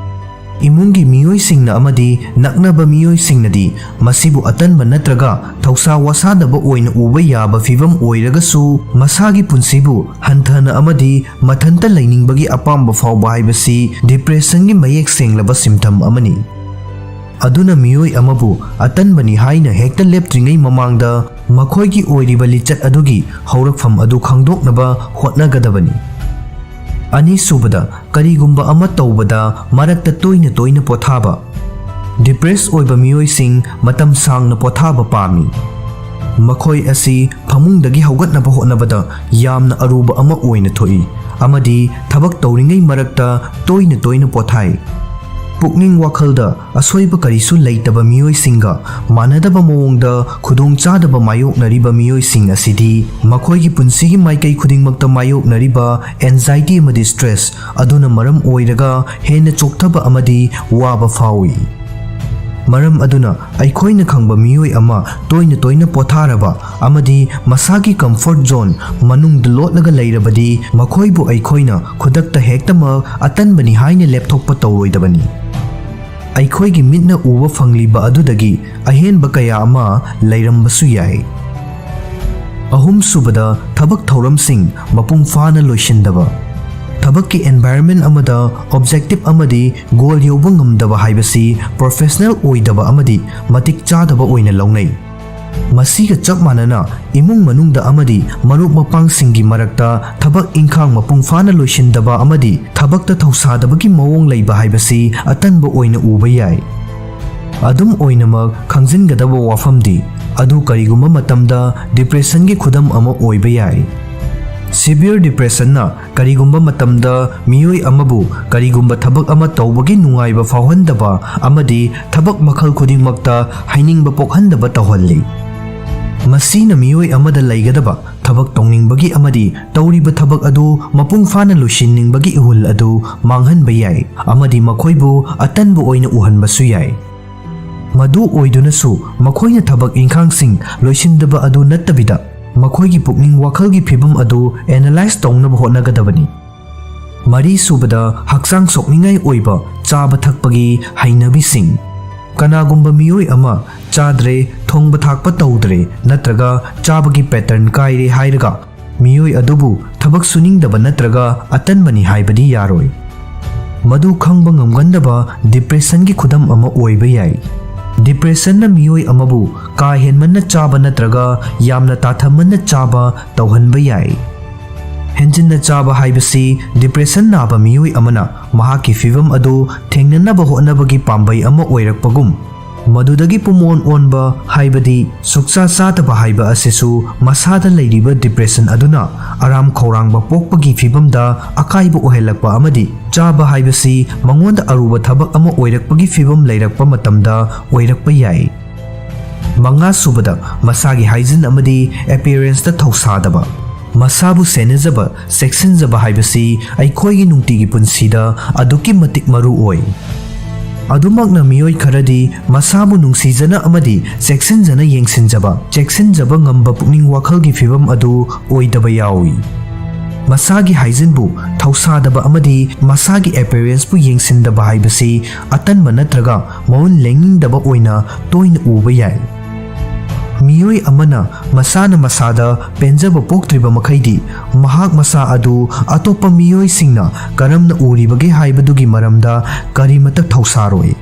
ꯏꯃꯨꯡꯒꯤ ꯃꯤꯑꯣꯏꯁꯤꯡꯅ ꯑꯃꯗꯤ ꯅꯛꯅꯕ ꯃꯤꯑꯣꯏꯁꯤꯡꯅꯗꯤ ꯃꯁꯤꯕꯨ ꯑꯇꯟꯕ ꯅꯠꯇ꯭ꯔꯒ ꯊꯧꯁꯥ ꯋꯥꯁꯥꯗꯕ ꯑꯣꯏꯅ ꯎꯕ ꯌꯥꯕ ꯐꯤꯚꯝ ꯑꯣꯏꯔꯒꯁꯨ ꯃꯁꯥꯒꯤ ꯄꯨꯟꯁꯤꯕꯨ ꯍꯟꯊꯅ ꯑꯃꯗꯤ ꯃꯊꯟꯇ ꯂꯩꯅꯤꯡꯕꯒꯤ ꯑꯄꯥꯝꯕ ꯐꯥꯎꯕ ꯍꯥꯏꯕꯁꯤ ꯗꯤꯄ꯭ꯔꯦꯁꯟꯒꯤ ꯃꯌꯦꯛ ꯁꯦꯡꯂꯕ ꯁꯤꯝꯇꯝ ꯑꯃꯅꯤ ꯑꯗꯨꯅ ꯃꯤꯑꯣꯏ ꯑꯃꯕꯨ ꯑꯇꯟꯕꯅꯤ ꯍꯥꯏꯅ ꯍꯦꯛꯇ ꯂꯦꯞꯇ꯭ꯔꯤꯉꯩ ꯃꯃꯥꯡꯗ ꯃꯈꯣꯏꯒꯤ ꯑꯣꯏꯔꯤꯕ ꯂꯤꯆꯠ ꯑꯗꯨꯒꯤ ꯍꯧꯔꯛꯐꯝ ꯑꯗꯨ ꯈꯪꯗꯣꯛꯅꯕ ꯍꯣꯠꯅꯒꯗꯕꯅꯤ ꯑꯅꯤꯁꯨꯕꯗ ꯀꯔꯤꯒꯨꯝꯕ ꯑꯃ ꯇꯧꯕꯗ ꯃꯔꯛꯇ ꯇꯣꯏꯅ ꯇꯣꯏꯅ ꯄꯣꯊꯥꯕ ꯗꯤꯄ꯭ꯔꯦꯁ ꯑꯣꯏꯕ ꯃꯤꯑꯣꯏꯁꯤꯡ ꯃꯇꯝ ꯁꯥꯡꯅ ꯄꯣꯊꯥꯕ ꯄꯥꯝꯃꯤ ꯃꯈꯣꯏ ꯑꯁꯤ ꯐꯃꯨꯡꯗꯒꯤ ꯍꯧꯒꯠꯅꯕ ꯍꯣꯠꯅꯕꯗ ꯌꯥꯝꯅ ꯑꯔꯨꯕ ꯑꯃ ꯑꯣꯏꯅ ꯊꯣꯛꯏ ꯑꯃꯗꯤ ꯊꯕꯛ ꯇꯧꯔꯤꯉꯩ ꯃꯔꯛꯇ ꯇꯣꯏꯅ ꯇꯣꯏꯅ ꯄꯣꯊꯥꯏ ꯄꯨꯛꯅꯤꯡ ꯋꯥꯈꯜꯗ ꯑꯁꯣꯏꯕ ꯀꯔꯤꯁꯨ ꯂꯩꯇꯕ ꯃꯤꯑꯣꯏꯁꯤꯡꯒ ꯃꯥꯟꯅꯗꯕ ꯃꯑꯣꯡꯗ ꯈꯨꯗꯣꯡꯆꯥꯗꯕ ꯃꯥꯌꯣꯛꯅꯔꯤꯕ ꯃꯤꯑꯣꯏꯁꯤꯡ ꯑꯁꯤꯗꯤ ꯃꯈꯣꯏꯒꯤ ꯄꯨꯟꯁꯤꯒꯤ ꯃꯥꯏꯀꯩ ꯈꯨꯗꯤꯡꯃꯛꯇ ꯃꯥꯌꯣꯛꯅꯔꯤꯕ ꯑꯦꯟꯖꯥꯏꯇꯤ ꯑꯃꯗꯤ ꯁ꯭ꯇ꯭ꯔꯦꯁ ꯑꯗꯨꯅ ꯃꯔꯝ ꯑꯣꯏꯔꯒ ꯍꯦꯟꯅ ꯆꯣꯛꯊꯕ ꯑꯃꯗꯤ ꯋꯥꯕ ꯐꯥꯎꯏ ꯃꯔꯝ ꯑꯗꯨꯅ ꯑꯩꯈꯣꯏꯅ ꯈꯪꯕ ꯃꯤꯑꯣꯏ ꯑꯃ ꯇꯣꯏꯅ ꯇꯣꯏꯅ ꯄꯣꯊꯥꯔꯕ ꯑꯃꯗꯤ ꯃꯁꯥꯒꯤ ꯀꯝꯐꯣꯔꯠ ꯖꯣꯟ ꯃꯅꯨꯡꯗ ꯂꯣꯠꯂꯒ ꯂꯩꯔꯕꯗꯤ ꯃꯈꯣꯏꯕꯨ ꯑꯩꯈꯣꯏꯅ ꯈꯨꯗꯛꯇ ꯍꯦꯛꯇꯃꯛ ꯑꯇꯟꯕꯅꯤ ꯍꯥꯏꯅ ꯂꯦꯞꯊꯣꯛꯄ ꯇꯧꯔꯣꯏꯗꯕꯅꯤ ꯑꯩꯈꯣꯏꯒꯤ ꯃꯤꯠꯅ ꯎꯕ ꯐꯪꯂꯤꯕ ꯑꯗꯨꯗꯒꯤ ꯑꯍꯦꯟꯕ ꯀꯌꯥ ꯑꯃ ꯂꯩꯔꯝꯕꯁꯨ ꯌꯥꯏ ꯑꯍꯨꯝꯁꯨꯕꯗ ꯊꯕꯛ ꯊꯧꯔꯝꯁꯤꯡ ꯃꯄꯨꯡ ꯐꯥꯅ ꯂꯣꯏꯁꯤꯟꯗꯕ ꯊꯕꯛꯀꯤ ꯑꯦꯟꯚꯥꯏꯔꯟꯃꯦꯟ ꯑꯃꯗ ꯑꯣꯕꯖꯦꯛꯇꯤꯚ ꯑꯃꯗꯤ ꯒꯣꯜ ꯌꯧꯕ ꯉꯝꯗꯕ ꯍꯥꯏꯕꯁꯤ ꯄ꯭ꯔꯣꯐꯦꯁꯅꯦꯜ ꯑꯣꯏꯗꯕ ꯑꯃꯗꯤ ꯃꯇꯤꯛ ꯆꯥꯗꯕ ꯑꯣꯏꯅ ꯂꯧꯅꯩ ꯃꯁꯤꯒ ꯆꯞ ꯃꯥꯟꯅꯅ ꯏꯃꯨꯡ ꯃꯅꯨꯡꯗ ꯑꯃꯗꯤ ꯃꯔꯨꯞ ꯃꯄꯥꯡꯁꯤꯡꯒꯤ ꯃꯔꯛꯇ ꯊꯕꯛ ꯏꯪꯈꯥꯡ ꯃꯄꯨꯡ ꯐꯥꯅ ꯂꯣꯏꯁꯤꯟꯗꯕ ꯑꯃꯗꯤ ꯊꯕꯛꯇ ꯊꯧꯁꯥꯗꯕꯒꯤ ꯃꯑꯣꯡ ꯂꯩꯕ ꯍꯥꯏꯕꯁꯤ ꯑꯇꯟꯕ ꯑꯣꯏꯅ ꯎꯕ ꯌꯥꯏ ꯑꯗꯨꯝ ꯑꯣꯏꯅꯃꯛ ꯈꯪꯖꯤꯟꯒꯗꯕ ꯋꯥꯐꯝꯗꯤ ꯑꯗꯨ ꯀꯔꯤꯒꯨꯝꯕ ꯃꯇꯝꯗ ꯗꯤꯄ꯭ꯔꯦꯁꯟꯒꯤ ꯈꯨꯗꯝ ꯑꯃ ꯑꯣꯏꯕ ꯌꯥꯏ ꯁꯤꯚꯤꯌꯔ ꯗꯤꯄ꯭ꯔꯦꯁꯟꯅ ꯀꯔꯤꯒꯨꯝꯕ ꯃꯇꯝꯗ ꯃꯤꯑꯣꯏ ꯑꯃꯕꯨ ꯀꯔꯤꯒꯨꯝꯕ ꯊꯕꯛ ꯑꯃ ꯇꯧꯕꯒꯤ ꯅꯨꯡꯉꯥꯏꯕ ꯐꯥꯎꯍꯟꯗꯕ ꯑꯃꯗꯤ ꯊꯕꯛ ꯃꯈꯜ ꯈꯨꯗꯤꯡꯃꯛꯇ ꯍꯩꯅꯤꯡꯕ ꯄꯣꯛꯍꯟꯗꯕ ꯇꯧꯍꯜꯂꯤ ꯃꯁꯤꯅ ꯃꯤꯑꯣꯏ ꯑꯃꯗ ꯂꯩꯒꯗꯕ ꯊꯕꯛ ꯇꯧꯅꯤꯡꯕꯒꯤ ꯑꯃꯗꯤ ꯇꯧꯔꯤꯕ ꯊꯕꯛ ꯑꯗꯨ ꯃꯄꯨꯡ ꯐꯥꯅ ꯂꯣꯏꯁꯤꯟꯅꯤꯡꯕꯒꯤ ꯏꯍꯨꯜ ꯑꯗꯨ ꯃꯥꯡꯍꯟꯕ ꯌꯥꯏ ꯑꯃꯗꯤ ꯃꯈꯣꯏꯕꯨ ꯑꯇꯟꯕ ꯑꯣꯏꯅ ꯎꯍꯟꯕꯁꯨ ꯌꯥꯏ꯫ ꯃꯗꯨ ꯑꯣꯏꯗꯨꯅꯁꯨ ꯃꯈꯣꯏꯅ ꯊꯕꯛ ꯏꯪꯈꯥꯡꯁꯤꯡ ꯂꯣꯏꯁꯤꯟꯗꯕ ꯑꯗꯨ ꯅꯠꯇꯕꯤꯗ ꯃꯈꯣꯏꯒꯤ ꯄꯨꯛꯅꯤꯡ ꯋꯥꯈꯜꯒꯤ ꯐꯤꯚꯝ ꯑꯗꯨ ꯑꯦꯅꯥꯂꯥꯏꯖ ꯇꯧꯅꯕ ꯍꯣꯠꯅꯒꯗꯕꯅꯤ꯫ ꯃꯔꯤꯁꯨꯕꯗ ꯍꯛꯆꯥꯡ ꯁꯣꯛꯅꯤꯡꯉꯥꯏ ꯑꯣꯏꯕ ꯆꯥꯕ ꯊꯛꯄꯒꯤ ꯍꯩꯅꯕꯤꯁꯤꯡ꯫ ꯀꯅꯥꯒꯨꯝꯕ ꯃꯤꯑꯣꯏ ꯑꯃ ꯆꯥꯗ꯭ꯔꯦ, ꯊꯣꯡꯕ ꯊꯥꯛꯄ ꯇꯧꯗ꯭ꯔꯦ ꯅꯠꯇ꯭ꯔꯒ ꯆꯥꯕꯒꯤ ꯄꯦꯇꯔꯟ ꯀꯥꯏꯔꯦ ꯍꯥꯏꯔꯒ ꯃꯤꯑꯣꯏ ꯑꯗꯨꯕꯨ ꯊꯕꯛ ꯁꯨꯅꯤꯡꯗꯕ ꯅꯠꯇ꯭ꯔꯒ ꯑꯇꯟꯕꯅꯤ ꯍꯥꯏꯕꯗꯤ ꯌꯥꯔꯣꯏ꯫ ꯃꯗꯨ ꯈꯪꯕ ꯉꯝꯒꯟꯗꯕ ꯗꯤꯄ꯭ꯔꯦꯁꯟꯒꯤ ꯈꯨꯗꯝ ꯑꯃ ꯑꯣꯏꯕ ꯌꯥꯏ꯫ ꯗꯤꯄ꯭ꯔꯦꯁꯟꯅ ꯃꯤꯑꯣꯏ ꯑꯃꯕꯨ ꯀꯥ ꯍꯦꯟꯃꯟꯅ ꯆꯥꯕ ꯅꯠꯇ꯭ꯔꯒ ꯌꯥꯝꯅ ꯇꯥꯊꯃꯟꯅ ꯆꯥꯕ ꯇꯧꯍꯟꯕ ꯌꯥꯏ꯫ ꯍꯦꯟꯖꯤꯟꯅ ꯆꯥꯕ ꯍꯥꯏꯕꯁꯤ ꯗꯤꯄ꯭ꯔꯦꯁꯟ ꯅꯥꯕ ꯃꯤꯑꯣꯏ ꯑꯃꯅ ꯃꯍꯥꯛꯀꯤ ꯐꯤꯚꯝ ꯑꯗꯨ ꯊꯦꯡꯅꯅꯕ ꯍꯣꯠꯅꯕꯒꯤ ꯄꯥꯝꯕꯩ ꯑꯃ ꯑꯣꯏꯔꯛꯄꯒꯨꯝ ꯃꯗꯨꯗꯒꯤ ꯄꯨꯡꯑꯣꯟ ꯑꯣꯟꯕ ꯍꯥꯏꯕꯗꯤ ꯁꯨꯛꯆꯥ ꯆꯥꯗꯕ ꯍꯥꯏꯕ ꯑꯁꯤꯁꯨ ꯃꯁꯥꯗ ꯂꯩꯔꯤꯕ ꯗꯤꯄ꯭ꯔꯦꯁꯟ ꯑꯗꯨꯅ ꯑꯔꯥꯝ ꯈꯧꯔꯥꯡꯕ ꯄꯣꯛꯄꯒꯤ ꯐꯤꯚꯝꯗ ꯑꯀꯥꯏꯕ ꯑꯣꯏꯍꯜꯂꯛꯄ ꯑꯃꯗꯤ ꯆꯥꯕ ꯍꯥꯏꯕꯁꯤ ꯃꯉꯣꯟꯗ ꯑꯔꯨꯕ ꯊꯕꯛ ꯑꯃ ꯑꯣꯏꯔꯛꯄꯒꯤ ꯐꯤꯚꯝ ꯂꯩꯔꯛꯄ ꯃꯇꯝꯗ ꯑꯣꯏꯔꯛꯄ ꯌꯥꯏ꯫ ꯃꯉꯥꯁꯨꯕꯗ ꯃꯁꯥꯒꯤ ꯍꯥꯏꯖꯤꯟ ꯑꯃꯗꯤ ꯑꯦꯄꯤꯌꯔꯦꯟꯁꯇ ꯊꯧꯁꯥꯗꯕ꯫ ꯃꯁꯥꯕꯨ ꯁꯦꯟꯅꯖꯕ, ꯆꯦꯛꯁꯤꯟꯖꯕ ꯍꯥꯏꯕꯁꯤ ꯑꯩꯈꯣꯏꯒꯤ ꯅꯨꯡꯇꯤꯒꯤ ꯄꯨꯟꯁꯤꯗ ꯑꯗꯨꯛꯀꯤ ꯃꯇꯤꯛ ꯃꯔꯨ ꯑꯣꯏ꯫ ꯑꯗꯨꯃꯛꯅ ꯃꯤꯑꯣꯏ ꯈꯔꯗꯤ ꯃꯁꯥꯕꯨ ꯅꯨꯡꯁꯤꯖꯅ ꯑꯃꯗꯤ ꯆꯦꯛꯁꯤꯟꯖꯅ ꯌꯦꯡꯁꯤꯟꯖꯕ, ꯆꯦꯛꯁꯤꯟꯖꯕ ꯉꯝꯕ ꯄꯨꯛꯅꯤꯡ ꯋꯥꯈꯜꯒꯤ ꯐꯤꯚꯝ ꯑꯗꯨ ꯑꯣꯏꯗꯕ ꯌꯥꯎꯏ꯫ ꯃꯁꯥꯒꯤ ꯍꯥꯏꯖꯤꯟꯕꯨ ꯊꯧꯁꯥꯗꯕ ꯑꯃꯗꯤ ꯃꯁꯥꯒꯤ ꯑꯦꯄꯤꯌꯔꯦꯟꯁꯄꯨ ꯌꯦꯡꯁꯤꯟꯗꯕ ꯍꯥꯏꯕꯁꯤ ꯑꯇꯟꯕ ꯅꯠꯇ꯭ꯔꯒ ꯃꯑꯣꯡ ꯂꯦꯡꯅꯤꯡꯗꯕ ꯑꯣꯏꯅ ꯇꯣꯏꯅ ꯎꯕ ꯌꯥꯏ꯫ ꯃꯤꯑꯣꯏ ꯑꯃꯅ ꯃꯁꯥꯅ ꯃꯁꯥꯗ ꯄꯦꯟꯖꯕ ꯄꯣꯛꯇ꯭ꯔꯤꯕ ꯃꯈꯩꯗꯤ ꯃꯍꯥꯛ ꯃꯁꯥ ꯑꯗꯨ ꯑꯇꯣꯞꯄ ꯃꯤꯑꯣꯏꯁꯤꯡꯅ ꯀꯔꯝꯅ ꯎꯔꯤꯕꯒꯦ ꯍꯥꯏꯕꯗꯨꯒꯤ ꯃꯔꯝꯗ ꯀꯔꯤꯃꯠꯇ ꯊꯧꯁꯥꯔꯣꯏ꯫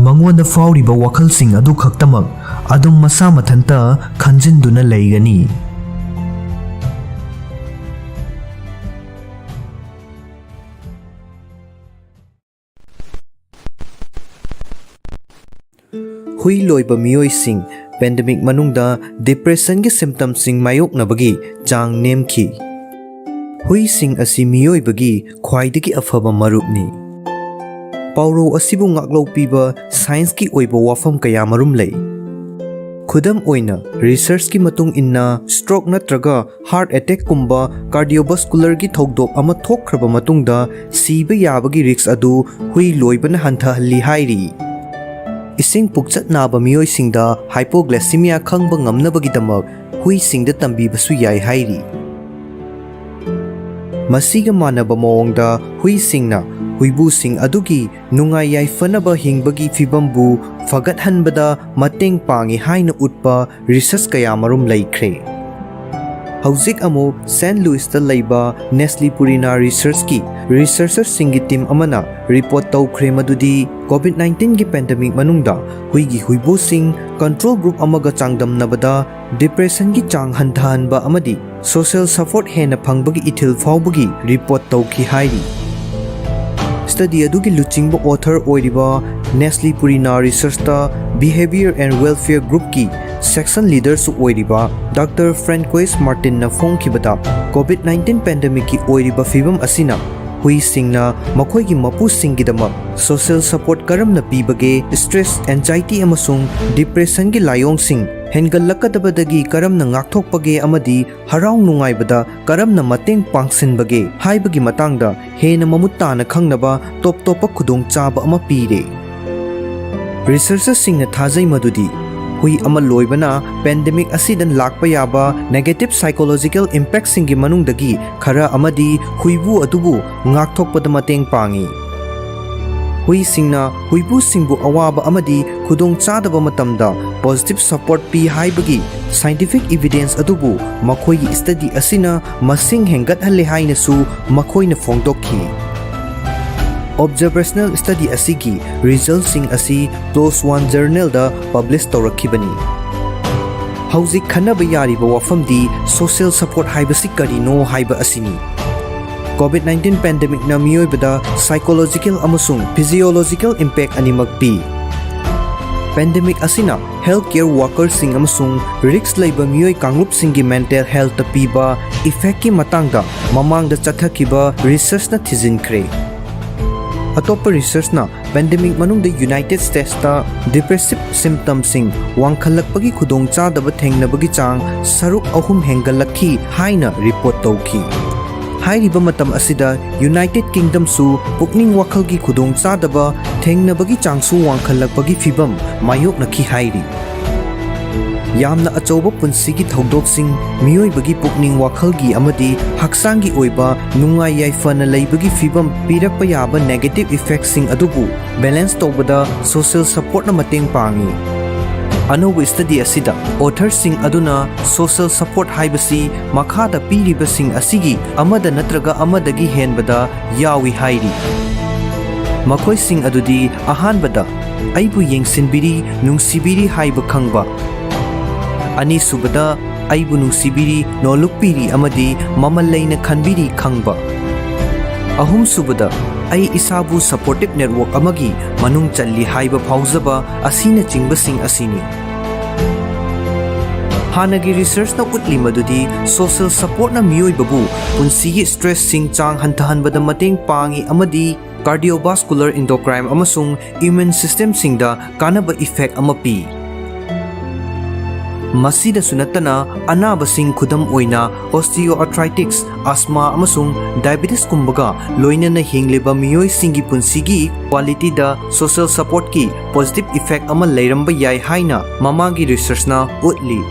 ꯃꯉꯣꯟꯗ ꯐꯥꯎꯔꯤꯕ ꯋꯥꯈꯜꯁꯤꯡ ꯑꯗꯨ ꯈꯛꯇꯃꯛ ꯑꯗꯨꯝ ꯃꯁꯥ ꯃꯊꯟꯇ ꯈꯟꯖꯤꯟꯗꯨꯅ ꯂꯩꯒꯅꯤ꯫ ꯍꯨꯏ ꯂꯣꯏꯕ ꯃꯤꯑꯣꯏꯁꯤꯡ ꯄꯦꯟꯗꯦꯃꯤꯛ ꯃꯅꯨꯡꯗ ꯗꯤꯄ꯭ꯔꯦꯁꯟꯒꯤ ꯁꯤꯝꯇꯝꯁꯤꯡ ꯃꯥꯌꯣꯛꯅꯕꯒꯤ ꯆꯥꯡ ꯅꯦꯝꯈꯤ꯫ ꯍꯨꯏꯁꯤꯡ ꯑꯁꯤ ꯃꯤꯑꯣꯏꯕꯒꯤ ꯈ꯭ꯋꯥꯏꯗꯒꯤ ꯑꯐꯕ ꯃꯔꯨꯞꯅꯤ꯫ ꯄꯥꯎꯔꯧ ꯑꯁꯤꯕꯨ ꯉꯥꯛꯂꯧ ꯄꯤꯕ ꯁꯥꯏꯟꯁꯀꯤ ꯑꯣꯏꯕ ꯋꯥꯐꯝ ꯀꯌꯥꯃꯔꯨꯝ ꯂꯩ꯫ ꯈꯨꯗꯝ ꯑꯣꯏꯅ ꯔꯤꯁꯔꯆꯀꯤ ꯃꯇꯨꯡ ꯏꯟꯅ ꯁ꯭ꯇ꯭ꯔꯣꯛ ꯅꯠꯇ꯭ꯔꯒ ꯍꯥꯔꯠ ꯑꯦꯇꯦꯛꯀꯨꯝꯕ ꯀꯥꯔꯗꯤꯑꯣꯚꯥꯁꯀꯨꯂꯔꯒꯤ ꯊꯧꯗꯣꯛ ꯑꯃ ꯊꯣꯛꯈ꯭ꯔꯕ ꯃꯇꯨꯡꯗ ꯁꯤꯕ ꯌꯥꯕꯒꯤ ꯔꯤꯛꯁ ꯑꯗꯨ ꯍꯨꯏ ꯂꯣꯏꯕꯅ ꯍꯟꯊꯍꯜꯂꯤ ꯍꯥꯏꯔꯤ꯫ ꯏꯁꯤꯡ ꯄꯨꯛꯆꯠ ꯅꯥꯕ ꯃꯤꯑꯣꯏꯁꯤꯡꯗ ꯍꯥꯏꯄꯣꯒ꯭ꯂꯥꯏꯁꯦꯃꯤꯌꯥ ꯈꯪꯕ ꯉꯝꯅꯕꯒꯤꯗꯃꯛ ꯍꯨꯏꯁꯤꯡꯗ ꯇꯝꯕꯤꯕꯁꯨ ꯌꯥꯏ ꯍꯥꯏꯔꯤ꯫ ꯃꯁꯤꯒ ꯃꯥꯟꯅꯕ ꯃꯑꯣꯡꯗ ꯍꯨꯏꯁꯤꯡꯅ ꯍꯨꯏꯕꯨꯁꯤꯡ ꯑꯗꯨꯒꯤ ꯅꯨꯡꯉꯥꯏ ꯌꯥꯏꯐꯅꯕ ꯍꯤꯡꯕꯒꯤ ꯐꯤꯚꯝꯕꯨ ꯐꯒꯠꯍꯟꯕꯗ ꯃꯇꯦꯡ ꯄꯥꯡꯏ ꯍꯥꯏꯅ ꯎꯠꯄ ꯔꯤꯁꯔꯆ ꯀꯌꯥꯃꯔꯨꯝ ꯂꯩꯈ꯭ꯔꯦ꯫ ꯍꯧꯖꯤꯛ ꯑꯃꯨꯛ ꯁꯦꯟꯠ ꯂꯨꯏꯁꯇ ꯂꯩꯕ ꯅꯦꯁꯂꯤꯄꯨꯔꯤꯅꯥ ꯔꯤꯁꯔꯆꯀꯤ ꯔꯤꯁꯔꯆꯔꯁꯤꯡꯒꯤ ꯇꯤꯝ ꯑꯃꯅ ꯔꯤꯄꯣꯔꯠ ꯇꯧꯈ꯭ꯔꯦ ꯃꯗꯨꯗꯤ ꯀꯣꯚꯤꯗ-19ꯒꯤ ꯄꯦꯟꯗꯦꯃꯤꯛ ꯃꯅꯨꯡꯗ ꯍꯨꯏꯒꯤ ꯍꯨꯏꯕꯨꯁꯤꯡ ꯀꯟꯇ꯭ꯔꯣꯜ ꯒ꯭ꯔꯨꯞ ꯑꯃꯒ ꯆꯥꯡꯗꯝꯅꯕꯗ ꯗꯤꯄ꯭ꯔꯦꯁꯟꯒꯤ ꯆꯥꯡ ꯍꯟꯊꯍꯟꯕ ꯑꯃꯗꯤ ꯁꯣꯁꯤꯌꯦꯜ ꯁꯄꯣꯔꯠ ꯍꯦꯟꯅ ꯐꯪꯕꯒꯤ ꯏꯊꯤꯜ ꯐꯥꯎꯕꯒꯤ ꯔꯤꯄꯣꯔꯠ ꯇꯧꯈꯤ ꯍꯥꯏꯔꯤ꯫ ꯁ꯭ꯇꯗꯤ ꯑꯗꯨꯒꯤ ꯂꯨꯆꯤꯡꯕ ꯑꯣꯊꯔ ꯑꯣꯏꯔꯤꯕ ꯅꯦꯁꯂꯤꯄꯨꯔꯤꯅꯥ ꯔꯤꯁꯔꯆꯇ ꯕꯤꯍꯦꯕꯤꯌꯔ ꯑꯦꯟড ꯋꯦꯜꯐꯤꯌꯔ ꯒ꯭ꯔꯨꯞꯀꯤ ꯁꯦꯛꯁꯟ ꯂꯤꯗꯔꯁꯨ ꯑꯣꯏꯔꯤꯕ ꯗꯥꯛꯇꯔ ꯐ꯭ꯔꯦꯟꯀꯣꯏꯁ ꯃꯥꯔꯇꯤꯟꯅ ꯐꯣꯡꯈꯤꯕꯗ ꯀꯣꯚꯤꯗ-19 ꯄꯦꯟꯗꯦꯃꯤꯛꯀꯤ ꯑꯣꯏꯔꯤꯕ ꯐꯤꯚꯝ ꯑꯁꯤꯅ ꯍꯨꯏꯁꯤꯡꯅ ꯃꯈꯣꯏꯒꯤ ꯃꯄꯨꯁꯤꯡꯒꯤꯗꯃꯛ ꯁꯣꯁꯤꯌꯦꯜ ꯁꯄꯣꯔꯠ ꯀꯔꯝꯅ ꯄꯤꯕꯒꯦ, ꯁ꯭ꯇ꯭ꯔꯦꯁ, ꯑꯦꯟꯖꯥꯏꯇꯤ ꯑꯃꯁꯨꯡ ꯗꯤꯄ꯭ꯔꯦꯁꯟꯒꯤ ꯂꯥꯏꯑꯣꯡꯁꯤꯡ ꯍꯦꯟꯒꯠꯂꯛꯀꯗꯕꯗꯒꯤ ꯀꯔꯝꯅ ꯉꯥꯛꯊꯣꯛꯄꯒꯦ ꯑꯃꯗꯤ ꯍꯔꯥꯎ ꯅꯨꯡꯉꯥꯏꯕꯗ ꯀꯔꯝꯅ ꯃꯇꯦꯡ ꯄꯥꯡꯁꯤꯟꯕꯒꯦ ꯍꯥꯏꯕꯒꯤ ꯃꯇꯥꯡꯗ ꯍꯦꯟꯅ ꯃꯃꯨꯠ ꯇꯥꯅ ꯈꯪꯅꯕ ꯇꯣꯞ ꯇꯣꯞꯄ ꯈꯨꯗꯣꯡꯆꯥꯕ ꯑꯃ ꯄꯤꯔꯦ꯫ ꯔꯤꯁꯔꯆꯔꯁꯤꯡꯅ ꯊꯥꯖꯩ ꯃꯗꯨꯗꯤ ꯍꯨꯏ ꯑꯃ ꯂꯣꯏꯕꯅ ꯄꯦꯟꯗꯦꯃꯤꯛ ꯑꯁꯤꯗ ꯂꯥꯛꯄ ꯌꯥꯕ ꯅꯦꯒꯦꯇꯤꯚ ꯁꯥꯏꯀꯣꯂꯣꯖꯤꯀꯦꯜ ꯏꯝꯄꯦꯛꯁꯤꯡꯒꯤ ꯃꯅꯨꯡꯗꯒꯤ ꯈꯔ ꯑꯃꯗꯤ ꯍꯨꯏꯕꯨ ꯑꯗꯨꯕꯨ ꯉꯥꯛꯊꯣꯛꯄꯗ ꯃꯇꯦꯡ ꯄꯥꯡꯏ꯫ ꯍꯨꯏꯁꯤꯡꯅ ꯍꯨꯏꯕꯨꯁꯤꯡꯕꯨ ꯑꯋꯥꯕ ꯑꯃꯗꯤ ꯈꯨꯗꯣꯡꯆꯥꯗꯕ ꯃꯇꯝꯗ ꯄꯣꯖꯤꯇꯤꯚ ꯁꯄꯣꯔꯠ ꯄꯤ ꯍꯥꯏꯕꯒꯤ ꯁꯥꯏꯟꯇꯤꯐꯤꯛ ꯏꯚꯤꯗꯦꯟꯁ ꯑꯗꯨꯕꯨ ꯃꯈꯣꯏꯒꯤ ꯁ꯭ꯇꯗꯤ ꯑꯁꯤꯅ ꯃꯁꯤꯡ ꯍꯦꯟꯒꯠꯍꯜꯂꯦ ꯍꯥꯏꯅꯁꯨ ꯃꯈꯣꯏꯅ ꯐꯣꯡꯗꯣꯛꯈꯤ꯫ ꯑꯣꯕꯖꯔꯕꯦꯁꯅꯦꯜ ꯁ꯭ꯇꯗꯤ ꯑꯁꯤꯒꯤ ꯔꯤꯖꯜꯠꯁꯤꯡ ꯑꯁꯤ PLOS ONE ꯖꯔꯅꯦꯜꯗ ꯄꯕ꯭ꯂꯤꯁ ꯇꯧꯔꯛꯈꯤꯕꯅꯤ꯫ ꯍꯧꯖꯤꯛ ꯈꯟꯅꯕ ꯌꯥꯔꯤꯕ ꯋꯥꯐꯝꯗꯤ ꯁꯣꯁꯤꯌꯦꯜ ꯁꯄꯣꯔꯠ ꯍꯥꯏꯕꯁꯤ ꯀꯔꯤꯅꯣ ꯍꯥꯏꯕ ꯑꯁꯤꯅꯤ꯫ ꯀꯣꯚꯤꯗ-19 ꯄꯦꯟꯗꯦꯃꯤꯛꯅ ꯃꯤꯑꯣꯏꯕꯗ ꯁꯥꯏꯀꯣꯂꯣꯖꯤꯀꯦꯜ ꯑꯃꯁꯨꯡ ꯐꯤꯖꯤꯑꯣꯂꯣꯖꯤꯀꯦꯜ ꯏꯝꯄꯦꯛ ꯑꯅꯤꯃꯛ ꯄꯤ꯫ ꯄꯦꯟꯗꯦꯃꯤꯛ ꯑꯁꯤꯅ ꯍꯦꯜꯊ ꯀꯦꯌꯔ ꯋꯥꯔꯀꯔꯁꯤꯡ ꯑꯃꯁꯨꯡ ꯔꯤꯛꯁ ꯂꯩꯕ ꯃꯤꯑꯣꯏ ꯀꯥꯡꯂꯨꯞꯁꯤꯡꯒꯤ ꯃꯦꯟꯇꯦꯜ ꯍꯦꯜꯊꯇ ꯄꯤꯕ ꯏꯐꯦꯛꯀꯤ ꯃꯇꯥꯡꯗ ꯃꯃꯥꯡꯗ ꯆꯠꯊꯈꯤꯕ ꯔꯤꯁꯔꯆꯅ ꯊꯤꯖꯤꯟꯈ꯭ꯔꯦ꯫ ꯑꯇꯣꯞꯄ ꯔꯤꯁꯔꯆꯅ ꯄꯦꯟꯗꯦꯃꯤꯛ ꯃꯅꯨꯡꯗ ꯌꯨꯅꯥꯏꯇꯦꯗ ꯁ꯭ꯇꯦꯠꯁꯇ ꯗꯤꯄ꯭ꯔꯦꯁꯤꯚ ꯁꯤꯝꯞꯇꯝꯁꯤꯡ ꯋꯥꯡꯈꯠꯂꯛꯄꯒꯤ ꯈꯨꯗꯣꯡꯆꯥꯗꯕ ꯊꯦꯡꯅꯕꯒꯤ ꯆꯥꯡ ꯁꯔꯨꯛ 3 ꯍꯦꯟꯒꯠꯂꯛꯈꯤ ꯍꯥꯏꯅ ꯔꯤꯄꯣꯔꯠ ꯇꯧꯈꯤ꯫ ꯍꯥꯏꯔꯤꯕ ꯃꯇꯝ ꯑꯁꯤꯗ ꯌꯨꯅꯥꯏꯇꯦꯗ ꯀꯤꯡꯗꯝꯁꯨ ꯄꯨꯛꯅꯤꯡ ꯋꯥꯈꯜꯒꯤ ꯈꯨꯗꯣꯡꯆꯥꯗꯕ ꯊꯦꯡꯅꯕꯒꯤ ꯆꯥꯡꯁꯨ ꯋꯥꯡꯈꯠꯂꯛꯄꯒꯤ ꯐꯤꯚꯝ ꯃꯥꯌꯣꯛꯅꯈꯤ ꯍꯥꯏꯔꯤ꯫ ꯌꯥꯝꯅ ꯑꯆꯧꯕ ꯄꯨꯟꯁꯤꯒꯤ ꯊꯧꯗꯣꯛꯁꯤꯡ, ꯃꯤꯑꯣꯏꯕꯒꯤ ꯄꯨꯛꯅꯤꯡ ꯋꯥꯈꯜꯒꯤ ꯑꯃꯗꯤ ꯍꯛꯆꯥꯡꯒꯤ ꯑꯣꯏꯕ ꯅꯨꯡꯉꯥꯏ ꯌꯥꯏꯐꯅ ꯂꯩꯕꯒꯤ ꯐꯤꯚꯝ ꯄꯤꯔꯛꯄ ꯌꯥꯕ ꯅꯦꯒꯦꯇꯤꯚ ꯏꯐꯦꯛꯠꯁꯤꯡ ꯑꯗꯨꯕꯨ ꯕꯦꯂꯦꯟꯁ ꯇꯧꯕꯗ ꯁꯣꯁꯤꯌꯦꯜ ꯁꯄꯣꯔꯠꯅ ꯃꯇꯦꯡ ꯄꯥꯡꯏ꯫ ꯑꯅꯧꯕ ꯁ꯭ꯇꯗꯤ ꯑꯁꯤꯗ ꯑꯣꯊꯔꯁꯤꯡ ꯑꯗꯨꯅ ꯁꯣꯁꯤꯌꯦꯜ ꯁꯄꯣꯔꯠ ꯍꯥꯏꯕꯁꯤ ꯃꯈꯥꯗ ꯄꯤꯔꯤꯕꯁꯤꯡ ꯑꯁꯤꯒꯤ ꯑꯃꯗ ꯅꯠꯇ꯭ꯔꯒ ꯑꯃꯗꯒꯤ ꯍꯦꯟꯕꯗ ꯌꯥꯎꯏ ꯍꯥꯏꯔꯤ꯫ ꯃꯈꯣꯏꯁꯤꯡ ꯑꯗꯨꯗꯤ ꯑꯍꯥꯟꯕꯗ ꯑꯩꯕꯨ ꯌꯦꯡꯁꯤꯟꯕꯤꯔꯤ, ꯅꯨꯡꯁꯤꯕꯤꯔꯤ ꯍꯥꯏꯕ ꯈꯪꯕ꯫ ꯑꯅꯤꯁꯨꯕꯗ ꯑꯩꯕꯨ ꯅꯨꯡꯁꯤꯕꯤꯔꯤ, ꯅꯣꯜꯂꯨꯛꯄꯤꯔꯤ ꯑꯃꯗꯤ ꯃꯃꯜ ꯂꯩꯅ ꯈꯟꯕꯤꯔꯤ ꯈꯪꯕ꯫ ꯑꯍꯨꯝꯁꯨꯕꯗ ꯑꯩ ꯏꯁꯥꯕꯨ ꯁꯄꯣꯔꯇꯤꯚ ꯅꯦꯠꯋꯥꯔꯛ ꯑꯃꯒꯤ ꯃꯅꯨꯡ ꯆꯜꯂꯤ ꯍꯥꯏꯕ ꯐꯥꯎꯖꯕ ꯑꯁꯤꯅꯆꯤꯡꯕꯁꯤꯡ ꯑꯁꯤꯅꯤ꯫ ꯍꯥꯟꯅꯒꯤ ꯔꯤꯁꯔꯆꯅ ꯎꯠꯂꯤ ꯃꯗꯨꯗꯤ ꯁꯣꯁꯤꯌꯦꯜ ꯁꯄꯣꯔꯠꯅ ꯃꯤꯑꯣꯏꯕꯕꯨ ꯄꯨꯟꯁꯤꯒꯤ ꯁ꯭ꯇ꯭ꯔꯦꯁꯁꯤꯡ ꯆꯥꯡ ꯍꯟꯊꯍꯟꯕꯗ ꯃꯇꯦꯡ ꯄꯥꯡꯏ ꯑꯃꯗꯤ ꯀꯥꯔꯗꯤꯑꯣꯚꯥꯁꯀꯨꯂꯔ, ꯏꯟꯗꯣꯀ꯭ꯔꯥꯏꯟ ꯑꯃꯁꯨꯡ ꯏꯝꯃ꯭ꯌꯨꯟ ꯁꯤꯁꯇꯦꯝꯁꯤꯡꯗ ꯀꯥꯟꯅꯕ ꯏꯐꯦꯛ ꯑꯃ ꯄꯤ꯫ ꯃꯁꯤꯗꯁꯨ ꯅꯠꯇꯅ ꯑꯅꯥꯕꯁꯤꯡ ꯈꯨꯗꯝ ꯑꯣꯏꯅ ꯑꯣꯁꯇꯤꯑꯣꯑꯥꯔꯊ꯭ꯔꯥꯏꯇꯤꯁ, ꯑꯁꯃꯥ ꯑꯃꯁꯨꯡ ꯗꯥꯏꯕꯦꯇꯤꯁꯀꯨꯝꯕꯒ ꯂꯣꯏꯅꯅ ꯍꯤꯡꯂꯤꯕ ꯃꯤꯑꯣꯏꯁꯤꯡꯒꯤ ꯄꯨꯟꯁꯤꯒꯤ ꯀ꯭ꯋꯥꯂꯤꯇꯤꯗ ꯁꯣꯁꯤꯌꯦꯜ ꯁꯄꯣꯔꯠꯀꯤ ꯄꯣꯖꯤꯇꯤꯚ ꯏꯐꯦꯛ ꯑꯃ ꯂꯩꯔꯝꯕ ꯌꯥꯏ ꯍꯥꯏꯅ ꯃꯃꯥꯡꯒꯤ ꯔꯤꯁꯔꯆꯅ ꯎꯠꯂꯤ꯫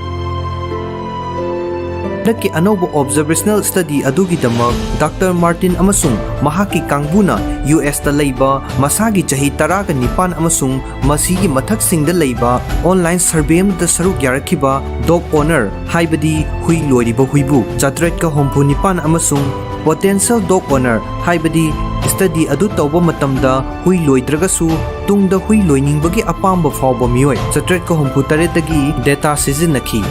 ꯍꯟꯗꯛꯀꯤ ꯑꯅꯧꯕ ꯑꯣꯕꯖꯔꯕꯦꯁꯅꯦꯜ ꯁ꯭ꯇꯗꯤ ꯑꯗꯨꯒꯤꯗꯃꯛ ꯗꯥꯛꯇꯔ ꯃꯥꯔꯇꯤꯟ ꯑꯃꯁꯨꯡ ꯃꯍꯥꯛꯀꯤ ꯀꯥꯡꯕꯨꯅ ꯌꯨꯑꯦꯁꯇ ꯂꯩꯕ ꯃꯁꯥꯒꯤ ꯆꯍꯤ 19 ꯑꯃꯁꯨꯡ ꯃꯁꯤꯒꯤ ꯃꯊꯛꯁꯤꯡꯗ ꯂꯩꯕ ꯑꯣꯟꯂꯥꯏꯟ ꯁꯔꯚꯦ ꯑꯃꯗ ꯁꯔꯨꯛ ꯌꯥꯔꯛꯈꯤꯕ ꯗꯣꯒ ꯑꯣꯅꯔ ꯍꯥꯏꯕꯗꯤ ꯍꯨꯏ ꯂꯣꯏꯔꯤꯕ ꯍꯨꯏꯕꯨ 769 ꯑꯃꯁꯨꯡ ꯄꯣꯇꯦꯟꯁꯤꯌꯦꯜ ꯗꯣꯒ ꯑꯣꯅꯔ ꯍꯥꯏꯕꯗꯤ ꯁ꯭ꯇꯗꯤ ꯑꯗꯨ ꯇꯧꯕ ꯃꯇꯝꯗ ꯍꯨꯏ ꯂꯣꯏꯗ꯭ꯔꯒꯁꯨ ꯇꯨꯡꯗ ꯍꯨꯏ ꯂꯣꯏꯅꯤꯡꯕꯒꯤ ꯑꯄꯥꯝꯕ ꯐꯥꯎꯕ ꯃꯤꯑꯣꯏ 768ꯗꯒꯤ ꯗꯦꯇꯥ ꯁꯤꯖꯤꯟꯅꯈꯤ꯫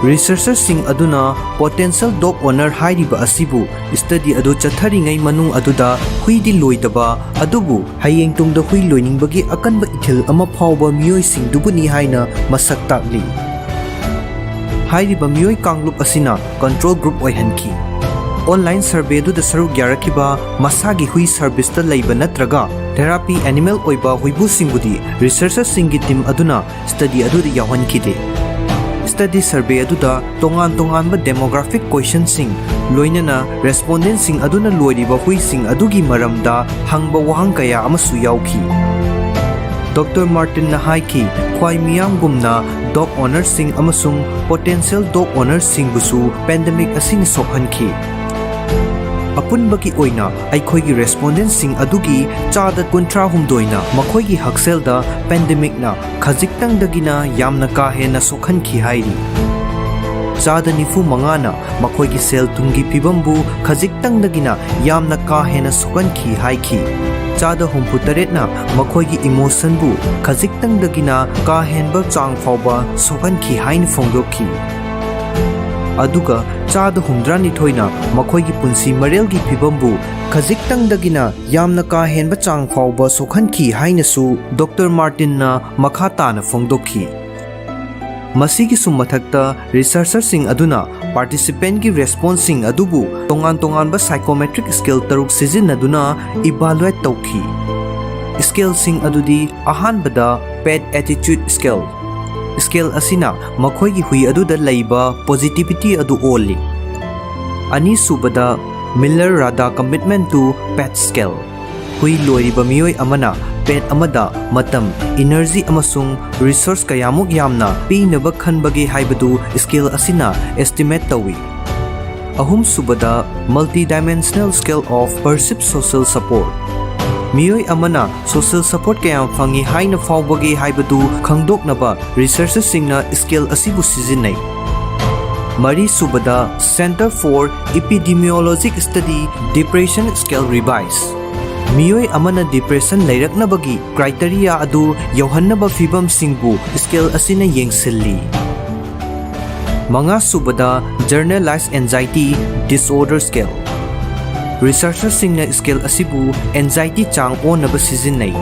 ꯔꯤꯁꯔꯆꯔꯁꯤꯡ ꯑꯗꯨꯅ ꯄꯣꯇꯦꯟꯁꯤꯌꯦꯜ ꯗꯣꯒ ꯑꯣꯅꯔ ꯍꯥꯏꯔꯤꯕ ꯑꯁꯤꯕꯨ ꯁ꯭ꯇꯗꯤ ꯑꯗꯨ ꯆꯠꯊꯔꯤꯉꯩ ꯃꯅꯨꯡ ꯑꯗꯨꯗ ꯍꯨꯏꯗꯤ ꯂꯣꯏꯗꯕ ꯑꯗꯨꯕꯨ ꯍꯌꯦꯡ ꯇꯨꯡꯗ ꯍꯨꯏ ꯂꯣꯏꯅꯤꯡꯕꯒꯤ ꯑꯀꯟꯕ ꯏꯊꯤꯜ ꯑꯃ ꯐꯥꯎꯕ ꯃꯤꯑꯣꯏꯁꯤꯡꯗꯨꯕꯨꯅꯤ ꯍꯥꯏꯅ ꯃꯁꯛ ꯇꯥꯛꯂꯤ꯫ ꯍꯥꯏꯔꯤꯕ ꯃꯤꯑꯣꯏ ꯀꯥꯡꯂꯨꯞ ꯑꯁꯤꯅ ꯀꯟꯇ꯭ꯔꯣꯜ ꯒ꯭ꯔꯨꯞ ꯑꯣꯏꯍꯟꯈꯤ꯫ ꯑꯣꯟꯂꯥꯏꯟ ꯁꯔꯚꯦꯗꯨꯗ ꯁꯔꯨꯛ ꯌꯥꯔꯛꯈꯤꯕ ꯃꯁꯥꯒꯤ ꯍꯨꯏ ꯁꯔꯚꯤꯁꯇ ꯂꯩꯕ ꯅꯠꯇ꯭ꯔꯒ ꯊꯦꯔꯥꯄꯤ ꯑꯦꯅꯤꯃꯦꯜ ꯑꯣꯏꯕ ꯍꯨꯏꯕꯨꯁꯤꯡꯕꯨꯗꯤ ꯔꯤꯁꯔꯆꯔꯁꯤꯡꯒꯤ ꯇꯤꯝ ꯑꯗꯨꯅ ꯁ꯭ꯇꯗꯤ ꯑꯗꯨꯗ ꯌꯥꯎꯍꯟꯈꯤꯗꯦ꯫ ꯁ꯭ꯇꯗꯤ ꯁꯔꯚꯦ ꯑꯗꯨꯗ ꯇꯣꯉꯥꯟ-ꯇꯣꯉꯥꯟꯕ ꯗꯦꯃꯣꯒ꯭ꯔꯥꯐꯤꯛ ꯀꯣꯏꯁꯟꯁꯤꯡ ꯂꯣꯏꯅꯅ ꯔꯦꯁꯄꯣꯟꯗꯦꯟꯠꯁꯤꯡ ꯑꯗꯨꯅ ꯂꯣꯏꯔꯤꯕ ꯍꯨꯏꯁꯤꯡ ꯑꯗꯨꯒꯤ ꯃꯔꯝꯗ ꯍꯪꯕ ꯋꯥꯍꯪ ꯀꯌꯥ ꯑꯃꯁꯨ ꯌꯥꯎꯈꯤ꯫ ꯗꯣꯛꯇꯔ ꯃꯥꯔꯇꯤꯟꯅ ꯍꯥꯏꯈꯤ ꯈ꯭ꯋꯥꯏ ꯃꯤꯌꯥꯝꯒꯨꯝꯅ ꯗꯣꯒ ꯑꯣꯅꯔꯁꯤꯡ ꯑꯃꯁꯨꯡ ꯄꯣꯇꯦꯟꯁꯤꯌꯦꯜ ꯗꯣꯒ ꯑꯣꯅꯔꯁꯤꯡꯕꯨꯁꯨ ꯄꯦꯟꯗꯦꯃꯤꯛ ꯑꯁꯤꯅ ꯁꯣꯛꯍꯟꯈꯤ꯫ ꯑꯄꯨꯟꯕꯒꯤ ꯑꯣꯏꯅ ꯑꯩꯈꯣꯏꯒꯤ ꯔꯦꯁꯄꯣꯟꯗꯦꯟꯠꯁꯤꯡ ꯑꯗꯨꯒꯤ 63%ꯅ ꯃꯈꯣꯏꯒꯤ ꯍꯛꯁꯦꯜꯗ ꯄꯦꯟꯗꯦꯃꯤꯛꯅ ꯈꯖꯤꯛꯇꯪꯗꯒꯤꯅ ꯌꯥꯝꯅ ꯀꯥ ꯍꯦꯟꯅ ꯁꯣꯛꯍꯟꯈꯤ ꯍꯥꯏꯔꯤ꯫ 95%ꯅ ꯃꯈꯣꯏꯒꯤ ꯁꯦꯜ ꯊꯨꯝꯒꯤ ꯐꯤꯚꯝꯕꯨ ꯈꯖꯤꯛꯇꯪꯗꯒꯤꯅ ꯌꯥꯝꯅ ꯀꯥ ꯍꯦꯟꯅ ꯁꯣꯛꯍꯟꯈꯤ ꯍꯥꯏꯈꯤ꯫ 68%ꯅ ꯃꯈꯣꯏꯒꯤ ꯏꯃꯣꯁꯟꯕꯨ ꯈꯖꯤꯛꯇꯪꯗꯒꯤꯅ ꯀꯥ ꯍꯦꯟꯕ ꯆꯥꯡ ꯐꯥꯎꯕ ꯁꯣꯛꯍꯟꯈꯤ ꯍꯥꯏꯅ ꯐꯣꯡꯗꯣꯛꯈꯤ꯫ ꯑꯗꯨꯒ 62%ꯅ ꯃꯈꯣꯏꯒꯤ ꯄꯨꯟꯁꯤ ꯃꯔꯦꯜꯒꯤ ꯐꯤꯚꯝꯕꯨ ꯈꯖꯤꯛꯇꯪꯗꯒꯤꯅ ꯌꯥꯝꯅ ꯀꯥ ꯍꯦꯟꯕ ꯆꯥꯡ ꯐꯥꯎꯕ ꯁꯣꯛꯍꯟꯈꯤ ꯍꯥꯏꯅꯁꯨ ꯗꯣꯛꯇꯔ ꯃꯥꯔꯇꯤꯟꯅ ꯃꯈꯥ ꯇꯥꯅ ꯐꯣꯡꯗꯣꯛꯈꯤ꯫ ꯃꯁꯤꯒꯤꯁꯨ ꯃꯊꯛꯇ ꯔꯤꯁꯔꯆꯔꯁꯤꯡ ꯑꯗꯨꯅ ꯄꯥꯔꯇꯤꯁꯤꯄꯦꯟꯠꯒꯤ ꯔꯦꯁꯄꯣꯟꯁꯁꯤꯡ ꯑꯗꯨꯕꯨ ꯇꯣꯉꯥꯟ-ꯇꯣꯉꯥꯟꯕ ꯁꯥꯏꯀꯣꯃꯦꯇ꯭ꯔꯤꯛ ꯁ꯭ꯀꯦꯜ 6 ꯁꯤꯖꯤꯟꯅꯗꯨꯅ ꯏꯚꯥꯂꯨꯑꯦꯠ ꯇꯧꯈꯤ꯫ ꯁ꯭ꯀꯦꯜꯁꯤꯡ ꯑꯗꯨꯗꯤ ꯑꯍꯥꯟꯕꯗ ꯄꯦꯠ ꯑꯦꯇꯤꯆꯨꯗ ꯁ꯭ꯀꯦꯜ꯫ ꯁ꯭ꯀꯦꯜ ꯑꯁꯤꯅ ꯃꯈꯣꯏꯒꯤ ꯍꯨꯏ ꯑꯗꯨꯗ ꯂꯩꯕ ꯄꯣꯖꯤꯇꯤꯚꯤꯇꯤ ꯑꯗꯨ ꯑꯣꯜꯂꯤ꯫ ꯑꯅꯤꯁꯨꯕꯗ ꯃꯤꯂꯔ ꯔꯥꯗꯥ ꯀꯃꯤꯠꯃꯦꯟꯠ ꯇꯨ ꯄꯦꯠ ꯁ꯭ꯀꯦꯜ꯫ ꯍꯨꯏ ꯂꯣꯏꯔꯤꯕ ꯃꯤꯑꯣꯏ ꯑꯃꯅ ꯄꯦꯠ ꯑꯃꯗ ꯃꯇꯝ, ꯏꯅꯔꯖꯤ ꯑꯃꯁꯨꯡ ꯔꯤꯁꯣꯔꯁ ꯀꯌꯥꯃꯨꯛ ꯌꯥꯝꯅ ꯄꯤꯅꯕ ꯈꯟꯕꯒꯦ ꯍꯥꯏꯕꯗු ꯁ꯭ꯀꯦꯜ ꯑꯁꯤꯅ ꯑꯦꯁꯇꯤꯃꯦꯠ ꯇꯧꯏ꯫ ꯑꯍꯨꯝꯁꯨꯕꯗ multidimensional scale of perceived social support. ꯃꯤꯑꯣꯏ ꯑꯃꯅ ꯁꯣꯁꯤꯌꯦꯜ ꯁꯄꯣꯔꯠ ꯀꯌꯥꯝ ꯐꯪꯏ ꯍꯥꯏꯅ ꯐꯥꯎꯕꯒꯦ ꯍꯥꯏꯕꯗꯨ ꯈꯪꯗꯣꯛꯅꯕ ꯔꯤꯁꯔꯆꯔꯁꯤꯡꯅ ꯁ꯭ꯀꯦꯜ ꯑꯁꯤꯕꯨ ꯁꯤꯖꯤꯟꯅꯩ꯫ ꯃꯔꯤꯁꯨꯕꯗ centre for epidemiologic study depression scale revised. ꯃꯤꯑꯣꯏ ꯑꯃꯅ ꯗꯤꯄ꯭ꯔꯦꯁꯟ ꯂꯩꯔꯛꯅꯕꯒꯤ ꯀ꯭ꯔꯥꯏꯇꯦꯔꯤꯌꯥ ꯑꯗꯨ ꯌꯧꯍꯟꯅꯕ ꯐꯤꯚꯝꯁꯤꯡꯕꯨ ꯁ꯭ꯀꯦꯜ ꯑꯁꯤꯅ ꯌꯦꯡꯁꯤꯜꯂꯤ꯫ ꯃꯉꯥꯁꯨꯕꯗ ꯖꯔꯅꯦꯂꯥꯏꯖ ꯑꯦꯟꯖꯥꯏꯇꯤ ꯗꯤꯁꯑꯣꯔꯗꯔ ꯁ꯭ꯀꯦꯜ꯫ ꯔꯤꯁꯔꯆꯔꯁꯤꯡꯅ ꯁ꯭ꯀꯦꯜ ꯑꯁꯤꯕꯨ ꯑꯦꯟꯖꯥꯏꯇꯤ ꯆꯥꯡ ꯑꯣꯟꯅꯕ ꯁꯤꯖꯤꯟꯅꯩ꯫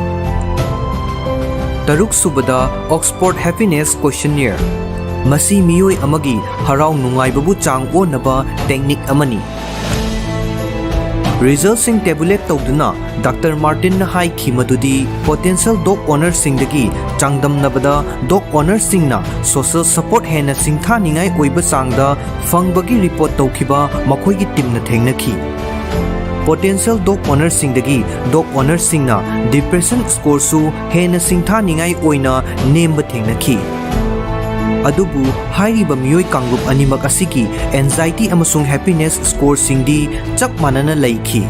ꯇꯔꯨꯛꯁꯨꯕꯗ ꯑꯣꯛꯁꯐꯣꯔꯗ ꯍꯦꯄꯤꯅꯦꯁ ꯀꯣꯏꯁꯟꯅꯤꯌꯔ꯫ ꯃꯁꯤ ꯃꯤꯑꯣꯏ ꯑꯃꯒꯤ ꯍꯔꯥꯎ ꯅꯨꯡꯉꯥꯏꯕꯕꯨ ꯆꯥꯡ ꯑꯣꯟꯅꯕ ꯇꯦꯛꯅꯤꯛ ꯑꯃꯅꯤ꯫ result sing tabulate tawduna Dr. Martin na hai ki madudi potential dog owner sing dagi changdam nabada dog owner sing na social support hena singtha ningai oiba changda fangbagi report tawkiba makhoi gi team na thengnaki potential dog owner sing dagi dog owner sing na depression score su hena singtha ningai oina nemba thengnaki adubu hairiba miyoi kangrup animak asiki anxiety amasung happiness score singdi chap manana laiki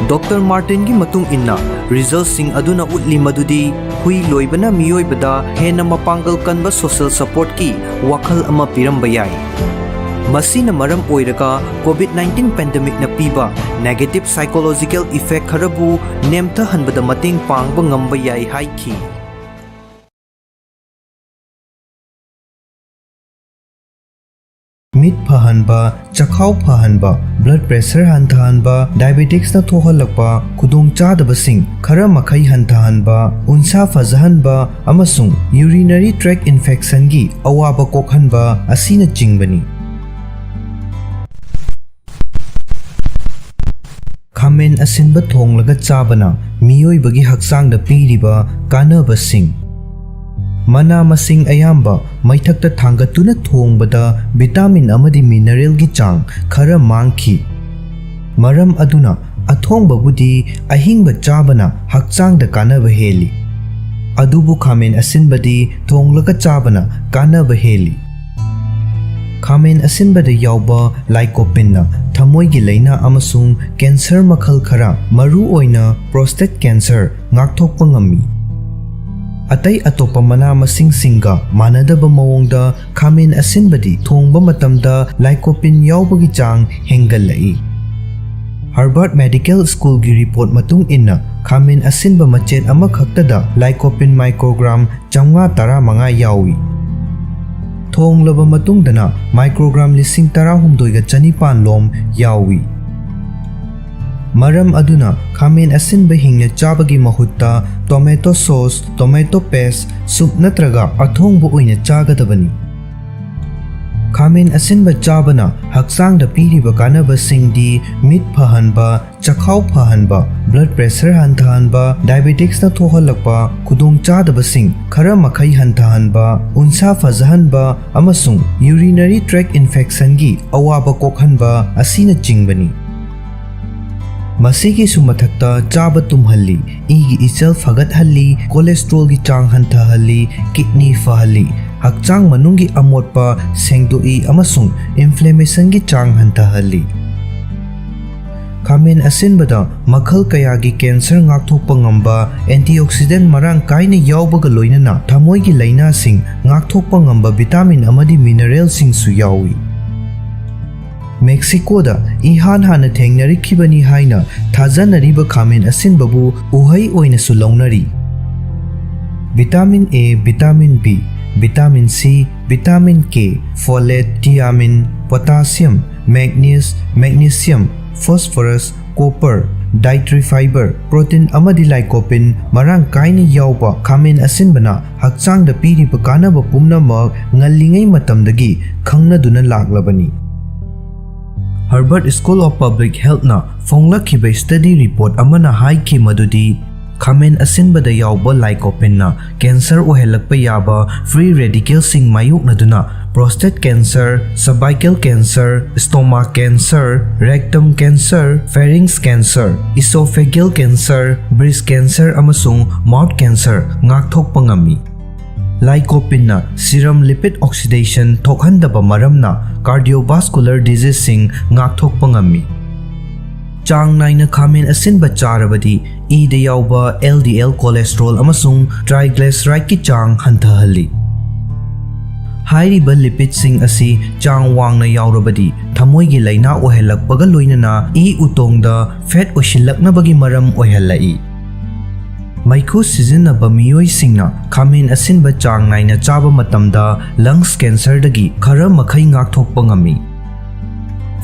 Dr. Martin gi matung inna result sing aduna utli madudi hui loibana miyoi bada hena mapangal kanba social support ki wakhal ama piramba yai masina maram oiraga covid-19 pandemic na piba negative psychological effect kharabu nemtha hanbada mating pangba ngamba yai haiki Meat pahanba, chakhaw pahanba, blood pressure hantahanba, diabetics na thohalakpa, kudong chadabasing, khara makai hantahanba, unsa fazahanba, amasung urinary tract infection gi awaba kokhanba asina jingbani. Khamen asinba thonglaga chabana, miyoi bagi hakchang da piriba kanabasing. Mana masing ayamba maithakta thangatuna thongbada vitamin amadi mineral gi chang khara mangki maram aduna athongba budi ahingba chabana hakchang da kanaba heli adubu khamen asinbadi thonglaga chabana kanaba heli khamen asinbada yawba lycopene na thamoi gi laina amasung cancer makhal khara maru oina prostate cancer ngakthokpa ngami Atay atopa mana masing singa manadaba mawongda khamen asinbadi thongba matamda lycopene yawbagi chang hengalai Harvard Medical School gi report matung inna khamen asinba machet ama khaktada lycopene microgram 515 yawi thonglaba matungdana microgram 16 ga chanipan lom yawi Maram aduna khamen asinba hingna chabagi mahutta tomato sauce, tomato paste, soup natraga athongba oina chagadabani. Khamen asinba chabana hakchang da piriba kanaba singdi meat phahanba, chakhaw phahanba, blood pressure hantahanba, diabetics na thohalakpa, kudong chadabasing, khara makai hantahanba, unsa fazahanba amasung urinary tract infection gi awaba kokhanba asina jingbani. Masigi sumathakta chaba tumhalli igi ichal fagathalli cholesterol gi chang hantahalli kidney fahalli hakchang manungi amotpa sengdoi amasung inflammation gi chang hantahalli Khamen asinbada makhal kaya gi cancer ngakthokpa ngamba antioxidant marang kaina yawbaga loinana thamoi gi laina sing ngakthokpa ngamba vitamin amadi mineral sing su yawi Mexico da ihan hana thengnari khibani haina thajanariba khamen asinbabu uhai oina su launari Vitamin A, Vitamin B, Vitamin C, Vitamin K, folate, thiamine, potassium, magnesium, phosphorus, copper, dietary fiber, protein amadi lycopene marang kaina yawba khamen asinbana hakchang da piriba kanaba pumnamak ngallingai matamdagi khangnaduna laklabani Harvard School of Public Health na fonglakhiba study report amana haiki madudi khamen asinbada yawba lycopene na cancer ohelakpa yaba free radicals sing mayoknaduna prostate cancer, cervical cancer, stomach cancer, rectum cancer, pharynx cancer, esophageal cancer, breast cancer amasung mouth cancer ngakthokpa ngami Lycopene na serum lipid oxidation thokhandaba maramna cardiovascular disease sing ngakthokpa ngami Chang naina khamen asinba charabadi ida yawba LDL cholesterol amasung triglyceride ki chang hantahalli Hairiba lipid sing asi chang wangna yawrabadi thamoi gi laina ohelakpaga loinana utongda fat oshilaknabagi maram ohelai Maiku sizinaba miyoi singna khamen asinba chang naina chaba matamda lungs cancer dagi khara makhai ngakthokpa ngami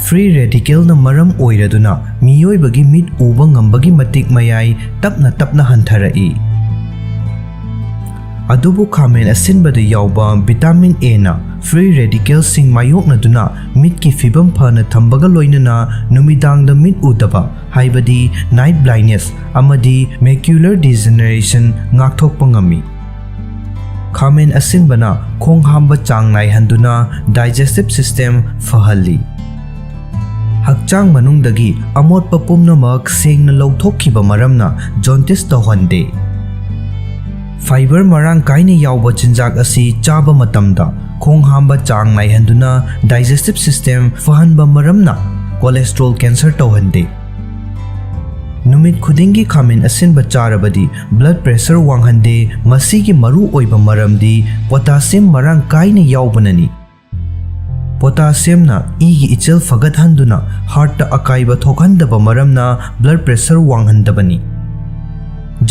Free radical na maram oiraduna miyoi bagi mit uba ngambagi matik mayai tapna hantarai ꯑꯗꯨꯕꯨ ꯈꯥꯃꯦꯟ ꯑꯁꯤꯟꯕꯗ ꯌꯥꯎꯕ vitamin ꯑꯦꯅ free ꯔꯦꯗꯤꯀꯦꯜꯁꯤꯡ ꯃꯥꯌꯣꯛꯅꯗꯨꯅ ꯃꯤꯠꯀꯤ ꯐꯤꯕꯝ ꯐꯅ ꯊꯝꯕꯒ ꯂꯣꯏꯅꯅ ꯅꯨꯃꯤꯗꯥꯡꯗ ꯃꯤꯠ ꯎꯗꯕ ꯍꯥꯏꯕꯗꯤ ꯅꯥꯏꯠ ꯕ꯭ꯂꯥꯏꯟꯗꯅꯦꯁ ꯑꯃꯗꯤ ꯃꯦꯀ꯭ꯌꯨꯂꯔ ꯗꯤꯖꯦꯅꯦꯔꯦꯁꯟ ꯉꯥꯛꯊꯣꯛꯄ ꯉꯝꯃꯤ꯫ ꯈꯥꯃꯦꯟ ꯑꯁꯤꯟꯕꯅ ꯈꯣꯡ ꯍꯥꯝꯕ ꯆꯥꯡ ꯅꯥꯏꯍꯟꯗꯨꯅ ꯗꯥꯏꯖꯦꯁꯇꯤꯚ ꯁꯤꯁꯇꯦꯝ ꯐꯍꯜꯂꯤ꯫ ꯍꯛꯆꯥꯡ ꯃꯅꯨꯡꯗꯒꯤ ꯑꯃꯣꯠꯄ ꯄꯨꯝꯅꯃꯛ ꯁꯦꯡꯅ ꯂꯧꯊꯣꯛꯈꯤꯕ ꯃꯔꯝꯅ ꯖꯣꯟꯇꯤꯁ ꯇꯧꯍꯟꯗꯦ꯫ ꯐꯥꯏꯕꯔ ꯃꯔꯥꯡ ꯀꯥꯏꯅ ꯌꯥꯎꯕ ꯆꯤꯟꯖꯥꯛ ꯑꯁꯤ ꯆꯥꯕ ꯃꯇꯝꯗ ꯈꯣꯡ ꯍꯥꯝꯕ ꯆꯥꯡ ꯅꯥꯏꯍꯟꯗꯨꯅ ꯗꯥꯏꯖꯦꯁꯇꯤꯚ ꯁꯤꯁꯇꯦꯝ ꯐꯍꯟꯕ ꯃꯔꯝꯅ ꯀꯣꯂꯦꯁꯇ꯭ꯔꯣꯜ ꯀꯦꯟꯁꯔ ꯇꯧꯍꯟꯗꯦ꯫ ꯅꯨꯃꯤꯠ ꯈꯨꯗꯤꯡꯒꯤ ꯈꯥꯃꯦꯟ ꯑꯁꯤꯟꯕ ꯆꯥꯔꯕꯗꯤ ꯕ꯭ꯂꯗ ꯄ꯭ꯔꯦꯁꯔ ꯋꯥꯡꯍꯟꯗꯦ, ꯃꯁꯤꯒꯤ ꯃꯔꯨꯑꯣꯏꯕ ꯃꯔꯝꯗꯤ ꯄꯣꯇꯥꯁꯤꯌꯝ ꯃꯔꯥꯡ ꯀꯥꯏꯅ ꯌꯥꯎꯕꯅꯅꯤ꯫ ꯄꯣꯇꯥꯁꯤꯌꯝꯅ ꯏꯒꯤ ꯏꯆꯦꯜ ꯐꯒꯠꯍꯟꯗꯨꯅ ꯍꯥꯔꯠꯇ ꯑꯀꯥꯏꯕ ꯊꯣꯛꯍꯟꯗꯕ ꯃꯔꯝꯅ ꯕ꯭ꯂꯗ ꯄ꯭ꯔꯦꯁꯔ ꯋꯥꯡꯍꯟꯗꯕꯅꯤ꯫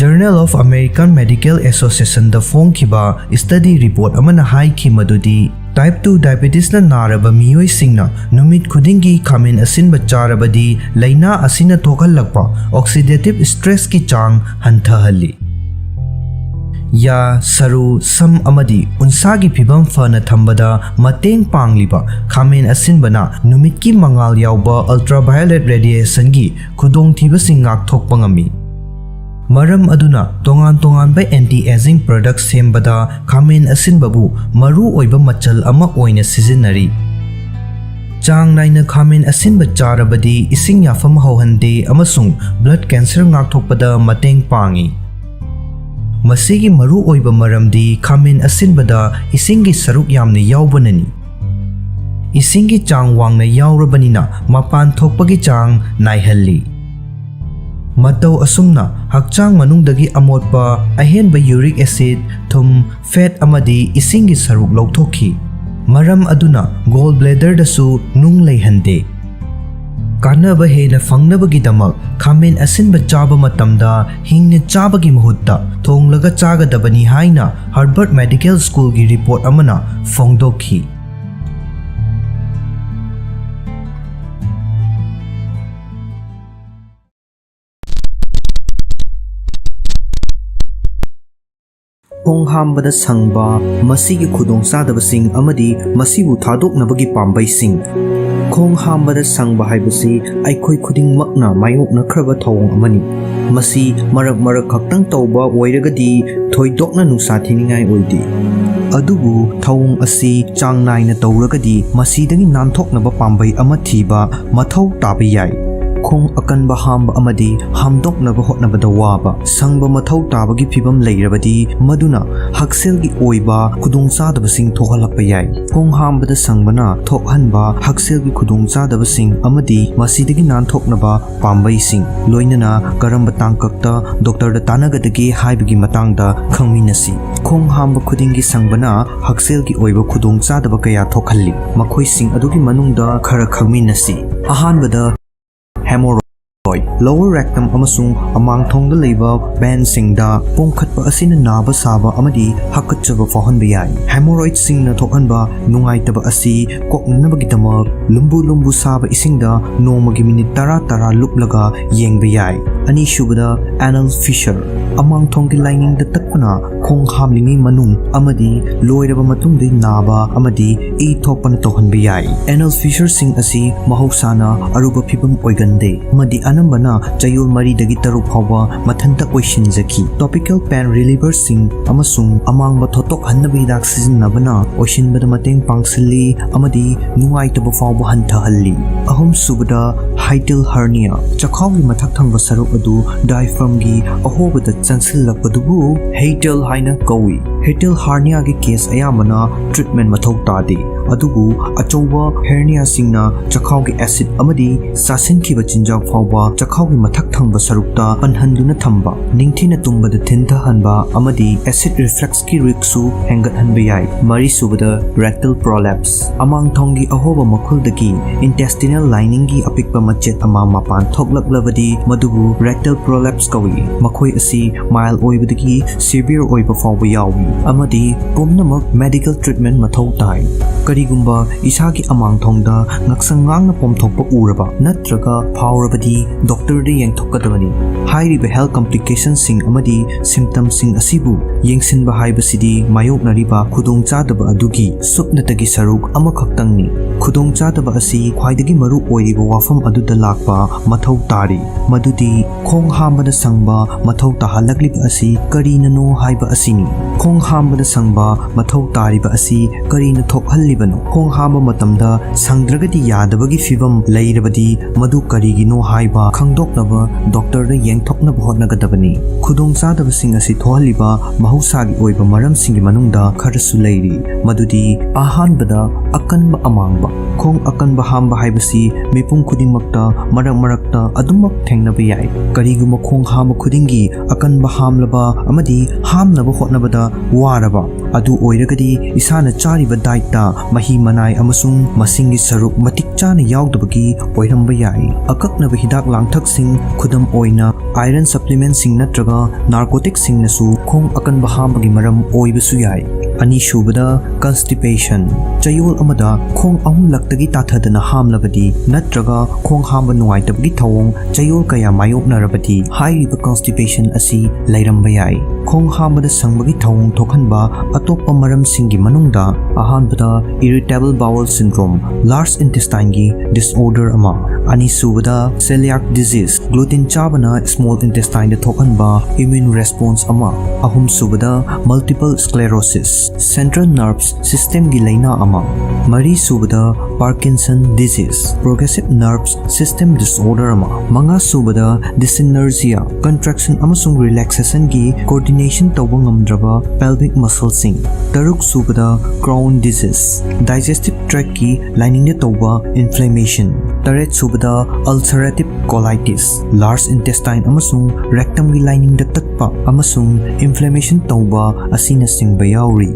ꯖꯔꯅꯦꯜ ꯑꯣꯐ ꯑꯃꯦꯔꯤꯀꯟ ꯃꯦꯗꯤꯀꯦꯜ ꯑꯦꯁꯣꯁꯤꯑꯦꯁꯟꯗ ꯐꯣꯡꯈꯤꯕ ꯁ꯭ꯇꯗꯤ ꯔꯤꯄꯣꯔꯠ ꯑꯃꯅ ꯍꯥꯏꯈꯤ ꯃꯗꯨꯗꯤ ꯇꯥꯏꯞ 2 ꯗꯥꯏꯕꯦꯇꯤꯁꯅ ꯅꯥꯔꯕ ꯃꯤꯑꯣꯏꯁꯤꯡꯅ ꯅꯨꯃꯤꯠ ꯈꯨꯗꯤꯡꯒꯤ ꯈꯥꯃꯦꯟ ꯑꯁꯤꯟꯕ ꯆꯥꯔꯕꯗꯤ ꯂꯩꯅꯥ ꯑꯁꯤꯅ ꯊꯣꯛꯍꯜꯂꯛꯄ ꯑꯣꯛꯁꯤꯗꯦꯇꯤꯚ ꯁ꯭ꯇ꯭ꯔꯦꯁꯀꯤ ꯆꯥꯡ ꯍꯟꯊꯍꯜꯂꯤ꯫ ꯌꯥ, ꯁꯔꯨ, ꯁꯝ ꯑꯃꯗꯤ ꯎꯟꯁꯥꯒꯤ ꯐꯤꯕꯝ ꯐꯅ ꯊꯝꯕꯗ ꯃꯇꯦꯡ ꯄꯥꯡꯂꯤꯕ ꯈꯥꯃꯦꯟ ꯑꯁꯤꯟꯕꯅ ꯅꯨꯃꯤꯠꯀꯤ ꯃꯉꯥꯜ ꯌꯥꯎꯕ ꯑꯜꯇ꯭ꯔꯥꯚꯥꯏꯑꯣꯂꯦꯠ ꯔꯦꯗꯤꯌꯦꯁꯟꯒꯤ ꯈꯨꯗꯣꯡꯊꯤꯕꯁꯤꯡ ꯉꯥꯛꯊꯣꯛꯄ ꯉꯝꯃꯤ꯫ ꯃꯔꯝ ꯑꯗꯨꯅ ꯇꯣꯉꯥꯟ-ꯇꯣꯉꯥꯟꯕ ꯑꯦꯟꯇꯤ-ꯑꯦꯖꯤꯡ ꯄ꯭ꯔꯗꯛ ꯁꯦꯝꯕꯗ ꯈꯥꯃꯦꯟ ꯑꯁꯤꯟꯕꯕꯨ ꯃꯔꯨꯑꯣꯏꯕ ꯃꯆꯜ ꯑꯃ ꯑꯣꯏꯅ ꯁꯤꯖꯤꯟꯅꯔꯤ꯫ ꯆꯥꯡ ꯅꯥꯏꯅ ꯈꯥꯃꯦꯟ ꯑꯁꯤꯟꯕ ꯆꯥꯔꯕꯗꯤ ꯏꯁꯤꯡ ꯌꯥꯐꯝ ꯍꯧꯍꯟꯗꯦ ꯑꯃꯁꯨꯡ ꯕ꯭ꯂꯗ ꯀꯦꯟꯁꯔ ꯉꯥꯛꯊꯣꯛꯄꯗ ꯃꯇꯦꯡ ꯄꯥꯡꯏ꯫ ꯃꯁꯤꯒꯤ ꯃꯔꯨꯑꯣꯏꯕ ꯃꯔꯝꯗꯤ ꯈꯥꯃꯦꯟ ꯑꯁꯤꯟꯕꯗ ꯏꯁꯤꯡꯒꯤ ꯁꯔꯨꯛ ꯌꯥꯝꯅ ꯌꯥꯎꯕꯅꯅꯤ꯫ ꯏꯁꯤꯡꯒꯤ ꯆꯥꯡ ꯋꯥꯡꯅ ꯌꯥꯎꯔꯕꯅꯤꯅ ꯃꯄꯥꯟ ꯊꯣꯛꯄꯒꯤ ꯆꯥꯡ ナꯏꯍꯜꯂꯤ꯫ ꯃꯇꯧ ꯑꯁꯨꯝꯅ ꯍꯛꯆꯥꯡ ꯃꯅꯨꯡꯗꯒꯤ ꯑꯃꯣꯠꯄ, ꯑꯍꯦꯟꯕ ꯌꯨꯔꯤꯛ ꯑꯦꯁꯤꯗ, ꯊꯨꯝ, ꯐꯦꯠ ꯑꯃꯗꯤ ꯏꯁꯤꯡꯒꯤ ꯁꯔꯨꯛ ꯂꯧꯊꯣꯛꯈꯤ꯫ ꯃꯔꯝ ꯑꯗꯨꯅ ꯒꯣꯜ ꯕ꯭ꯂꯦꯗꯔꯗꯁꯨ ꯅꯨꯡ ꯂꯩꯍꯟꯗꯦ꯫ ꯀꯥꯟꯅꯕ ꯍꯦꯟꯅ ꯐꯪꯅꯕꯒꯤꯗꯃꯛ ꯈꯥꯃꯦꯟ ꯑꯁꯤꯟꯕ ꯆꯥꯕ ꯃꯇꯝꯗ ꯍꯤꯡꯅ ꯆꯥꯕꯒꯤ ꯃꯍꯨꯠꯇ ꯊꯣꯡꯂꯒ ꯆꯥꯒꯗꯕꯅꯤ ꯍꯥꯏꯅ ꯍꯥꯔꯕꯔꯗ ꯃꯦꯗꯤꯀꯦꯜ ꯁ꯭ꯀꯨꯜꯒꯤ ꯔꯤꯄꯣꯔꯠ ꯑꯃꯅ ꯐꯣꯡꯗꯣꯛꯈꯤ꯫ ꯈꯣꯡ ꯍꯥꯝꯕꯗ ꯁꯪꯕ, ꯃꯁꯤꯒꯤ ꯈꯨꯗꯣꯡꯆꯥꯗꯕꯁꯤꯡ ꯑꯃꯗꯤ ꯃꯁꯤꯕꯨ ꯊꯥꯗꯣꯛꯅꯕꯒꯤ ꯄꯥꯝꯕꯩꯁꯤꯡ꯫ ꯈꯣꯡ ꯍꯥꯝꯕꯗ ꯁꯪꯕ ꯍꯥꯏꯕꯁꯤ ꯑꯩꯈꯣꯏ ꯈꯨꯗꯤꯡꯃꯛꯅ ꯃꯥꯌꯣꯛꯅꯈ꯭ꯔꯕ ꯊꯧꯑꯣꯡ ꯑꯃꯅꯤ꯫ ꯃꯁꯤ ꯃꯔꯛ ꯈꯛꯇꯪ ꯇꯧꯕ ꯑꯣꯏꯔꯒꯗꯤ ꯊꯣꯏꯗꯣꯛꯅ ꯅꯨꯡꯁꯥ ꯊꯤꯅꯤꯡꯉꯥꯏ ꯑꯣꯏꯗꯦ꯫ ꯑꯗꯨꯕꯨ ꯊꯧꯑꯣꯡ ꯑꯁꯤ ꯆꯥꯡ ꯅꯥꯏꯅ ꯇꯧꯔꯒꯗꯤ ꯃꯁꯤꯗꯒꯤ ꯅꯥꯟꯊꯣꯛꯅꯕ ꯄꯥꯝꯕꯩ ꯑꯃ ꯊꯤꯕ ꯃꯊꯧ ꯇꯥꯕ ꯌꯥꯏ꯫ ꯈꯣꯡ ꯑꯀꯟꯕ ꯍꯥꯝꯕ ꯑꯃꯗꯤ ꯍꯥꯝꯗꯣꯛꯅꯕ ꯍꯣꯠꯅꯕꯗ ꯋꯥꯕ, ꯁꯪꯕ ꯃꯊꯧ ꯇꯥꯕꯒꯤ ꯐꯤꯚꯝ ꯂꯩꯔꯕꯗꯤ ꯃꯗꯨꯅ ꯍꯛꯁꯦꯜꯒꯤ ꯑꯣꯏꯕ ꯈꯨꯗꯣꯡꯆꯥꯗꯕꯁꯤꯡ ꯊꯣꯛꯍꯜꯂꯛꯄ ꯌꯥꯏ꯫ ꯈꯣꯡ ꯍꯥꯝꯕꯗ ꯁꯪꯕꯅ ꯊꯣꯛꯍꯟꯕ ꯍꯛꯁꯦꯜꯒꯤ ꯈꯨꯗꯣꯡꯆꯥꯗꯕꯁꯤꯡ ꯑꯃꯗꯤ ꯃꯁꯤꯗꯒꯤ ꯅꯥꯟꯊꯣꯛꯅꯕ ꯄꯥꯝꯕꯩꯁꯤꯡ, ꯂꯣꯏꯅꯅ ꯀꯔꯝꯕ ꯇꯥꯡꯀꯛꯇ ꯗꯣꯛꯇꯔꯗ ꯇꯥꯟꯅꯒꯗꯒꯦ ꯍꯥꯏꯕꯒꯤ ꯃꯇꯥꯡꯗ ꯈꯪꯃꯤꯟꯅꯁꯤ꯫ ꯈꯣꯡ ꯍꯥꯝꯕ ꯈꯨꯗꯤꯡꯒꯤ ꯁꯪꯕꯅ ꯍꯛꯁꯦꯜꯒꯤ ꯑꯣꯏꯕ ꯈꯨꯗꯣꯡꯆꯥꯗꯕ ꯀꯌꯥ ꯊꯣꯛꯍꯜꯂꯤ꯫ ꯃꯈꯣꯏꯁꯤꯡ ꯑꯗꯨꯒꯤ ꯃꯅꯨꯡꯗ ꯈꯔ ꯈꯪꯃꯤꯟꯅꯁꯤ꯫ ꯑꯍꯥꯟꯕꯗ ꯍꯦꯃꯣꯔꯣꯏꯗ, ꯂꯣꯋꯔ ꯔꯦꯛꯇꯝ ꯑꯃꯁꯨꯡ ꯑꯃꯥꯡꯊꯣꯡꯗ ꯂꯩꯕ ꯚꯦꯟꯁꯤꯡꯗ ꯄꯣꯝꯈꯠꯄ ꯑꯁꯤꯅ ꯅꯥꯕ ꯁꯥꯕ ꯑꯃꯗꯤ ꯍꯥꯀꯠꯆꯕ ꯐꯥꯎꯍꯟꯕ ꯌꯥꯏ꯫ ꯍꯦꯃꯣꯔꯣꯏꯗꯁꯤꯡꯅ ꯊꯣꯛꯍꯟꯕ ꯅꯨꯡꯉꯥꯏꯇꯕ ꯑꯁꯤ ꯀꯣꯛꯅꯅꯕꯒꯤꯗꯃꯛ ꯂꯨꯝꯕꯨ ꯁꯥꯕ ꯏꯁꯤꯡꯗ ꯅꯣꯡꯃꯒꯤ ꯃꯤꯅꯤꯠ 10 ꯂꯨꯞꯂꯒ ꯌꯦꯡꯕ ꯌꯥꯏ꯫ ꯑꯅꯤꯁꯨꯕꯗ ꯑꯦꯅꯜ ꯐꯤꯁꯔ, ꯑꯃꯥꯡꯊꯣꯡꯒꯤ ꯂꯥꯏꯅꯤꯡꯗ ꯇꯠꯄꯅ ꯈꯣꯡ ꯍꯥꯝꯂꯤꯉꯩ ꯃꯅꯨꯡ ꯑꯃꯗꯤ ꯂꯣꯏꯔꯕ ꯃꯇꯨꯡꯗ ꯅꯥꯕ ꯑꯃꯗꯤ ꯏ ꯊꯣꯛꯄꯅ ꯇꯧꯍꯟꯕ ꯌꯥꯏ꯫ ꯑꯦꯅꯜ ꯐꯤꯁꯔꯁꯤꯡ ꯑꯁꯤ ꯃꯍꯧꯁꯥꯅ ꯑꯔꯨꯕ ꯐꯤꯚꯝ ꯑꯣꯏꯒꯟꯗꯦ ꯑꯃꯗꯤ ꯑꯅꯝꯕꯅ ꯆꯌꯣꯜ 4ꯗꯒꯤ 6 ꯐꯥꯎꯕ ꯃꯊꯟꯇ ꯑꯣꯏꯁꯤꯟꯖꯈꯤ꯫ ꯇꯣꯄꯤꯀꯦꯜ ꯄꯦꯟ ꯔꯤꯂꯤꯚꯔꯁꯤꯡ ꯑꯃꯁꯨꯡ ꯑꯃꯥꯡꯕ ꯊꯣꯠꯇꯣꯛꯍꯟꯅꯕ ꯍꯤꯗꯥꯛ ꯁꯤꯖꯤꯟꯅꯕꯅ ꯑꯣꯏꯁꯤꯟꯕꯗ ꯃꯇꯦꯡ ꯄꯥꯡꯁꯤꯜꯂꯤ ꯑꯃꯗꯤ ꯅꯨꯡꯉꯥꯏꯇꯕ ꯐꯥꯎꯕ ꯍꯟꯊꯍꯜꯂꯤ꯫ ꯑꯍꯨꯝꯁꯨꯕꯗ ꯍꯥꯏꯇꯤꯜ ꯍꯔꯅꯤꯌꯥ, ꯆꯈꯥꯎꯒꯤ ꯃꯊꯛ ꯊꯪꯕ ꯁꯔꯨꯛ ꯑꯗꯨ ꯗꯥꯏꯐ꯭ꯔꯝꯒꯤ ꯑꯍꯣꯕꯗ ꯆꯪꯁꯤꯜꯂꯛꯄꯗꯨꯕꯨ ꯍꯦꯇꯦꯜ ꯍꯥꯏꯅ ꯀꯧꯏ꯫ ꯍꯦꯇꯦꯜ ꯍꯔꯅꯤꯌꯥꯒꯤ ꯀꯦꯁ ꯑꯌꯥꯝꯕꯅ ꯇ꯭ꯔꯤꯠꯃꯦꯟ ꯃꯊꯧ ꯇꯥꯗꯦ, ꯑꯗꯨꯕꯨ ꯑꯆꯧꯕ ꯍꯦꯔꯅꯤꯌꯥꯁꯤꯡꯅ ꯆꯈꯥꯎꯒꯤ ꯑꯦꯁꯤꯗ ꯑꯃꯗꯤ ꯆꯥꯁꯤꯟꯈꯤꯕ ꯆꯤꯟꯖꯥꯛ ꯐꯥꯎꯕ ꯆꯈꯥꯎꯒꯤ ꯃꯊꯛ ꯊꯪꯕ ꯁꯔꯨꯛꯇ ꯄꯟꯍꯟꯗꯨꯅ ꯊꯝꯕ, ꯅꯤꯡꯊꯤꯅ ꯇꯨꯝꯕꯗ ꯊꯤꯟꯊꯍꯟꯕ ꯑꯃꯗꯤ ꯑꯦꯁꯤꯗ ꯔꯤꯐ꯭ꯂꯛꯁꯀꯤ ꯔꯤꯛꯁꯁꯨ ꯍꯦꯟꯒꯠꯍꯟꯕ ꯌꯥꯏ꯫ ꯃꯔꯤꯁꯨꯕꯗ ꯔꯦꯛꯇꯜ ꯄ꯭ꯔꯣꯂꯦꯞꯁ, ꯑꯃꯥꯡꯊꯣꯡꯒꯤ ꯑꯍꯣꯕ ꯃꯈꯨꯜꯗꯒꯤ ꯏꯟꯇꯦꯁꯇꯤꯅꯦꯜ ꯂꯥꯏꯅꯤꯡꯒꯤ ꯑꯄꯤꯛꯄ ꯃꯆꯦꯠ ꯑꯃ ꯃꯄꯥꯟ ꯊꯣꯛꯂꯛꯂꯕꯗꯤ ꯃꯗꯨꯕꯨ ꯔꯦꯛꯇꯜ ꯄ꯭ꯔꯣꯂꯦꯞꯁ ꯀꯧꯏ꯫ ꯃꯈꯣꯏ ꯑꯁꯤ ꯃꯥꯏꯜ ꯑꯣꯏꯕꯗꯒꯤ ꯁꯤꯚꯤꯌꯔ ꯑꯣꯏꯕ ꯐꯥꯎꯕ ꯌꯥꯎꯏ꯫ amadi pumnamak medical treatment mathau tai. Karigumba isagi amangthongda ngaksangangna pomthokpa uraba natraga phaurabadi doctor de yengthokadabani. Hairiba health complications sing amadi symptoms sing asibu yengsinba haibasidi mayoknariba khudongchadaba adugi supnatagi saruk amakhaktangni. Khudongchadaba asi khwaidagi maru oiriba wafam aduda lakpa mathau tari. Madudi khong hambada sangba mathau tahalakliba asi karinano haiba asini. Khong hambada sangba mathau tariba asi karina thokhalibano. Khong hamba matamda sangdragadi yadabagi fibam leirabadi madu karigino haiba khangdoknaba doctor da yengthoknaba hotnagadabani. Khudongchadaba sing asi thohaliba mahusagi oiba maramsingi manungda kharasu leiri. Madudi ahanbada akanba amangba. Khong akanba hamba haibasi mipum khudingmakta marak-marakta adumak thengnaba yai. Kariguma khong hamba khudingi akanba hamlaba amadi hamnaba hotnabada waraba. Adu oiragadi isana chariba daita mahi manai amasung masingi saruk matik chana yaudabagi oiramba yai. Akaknaba hidak langthaksing khudam oina iron supplement sing natraga narcotic sing nasu khong akanba hambagi maram oibasu yai. Ani shubada constipation. Chayol amada khong ahum laktagi tathadana hamlabadi natraga khong hamba nuaitabagi thawong chayol kaya mayoknarabadi hairiba constipation asi lairamba yai. Khong hambada sangbagi thawong thokhanba atoppa maram singi manungda ahanbada irritable bowel syndrome large intestine gi disorder ama. Ani subada celiac disease gluten chabana small intestine da thokhanba immune response ama. Ahum subada multiple sclerosis central nerves system gi laina ama. Mari subada Parkinson disease progressive nerves system disorder ama. Manga subada dyssynergia contraction amasung relaxation gi coordination tawba ngamdraba pelvic muscle sing. Taruk subada Crohn disease digestive tract ki lining da tawba inflammation. Taret subada ulcerative colitis large intestine amasung rectum gi lining da tatpa amasung inflammation tawba asina singba yauri.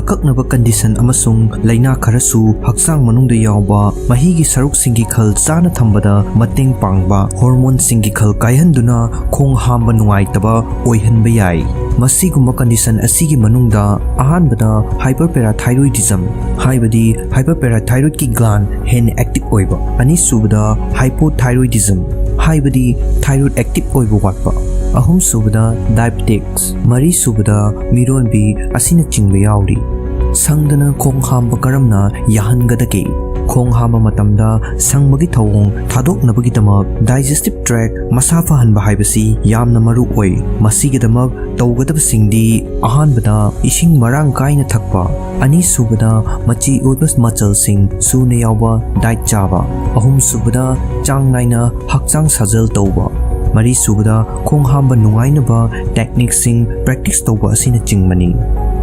Akaknaba condition amasung laina kharasu hakchang manungda yawba mahigi saruk singi khal chana thambada mateng pangba hormone singi khal kaihanduna khong hamba nuaitaba oihanba yai. Masigumba condition asigi manungda ahanbada hyperparathyroidism haibadi hyperparathyroid ki gland hen active oiba. Ani subada hypothyroidism haibadi thyroid active oiba watpa. Ahum subada diabetics mari subada mironbi asina chingba yauri. Sangdana khong hamba karamna yahangadake. Khong hamba matamda sangbagi thawong thadoknabagidamak digestive tract masafa hanba haibasi yamna maru oi. Masigidamak tawgadabasingdi ahanbada ising marang kaina thakpa. Ani subada machi oibas muscle sing suna yawba diet chaba. Ahum subada chang naina hakchang sajal tawba. Mari subada khong hamba nungainaba technique sing practice tawba asina chingmani.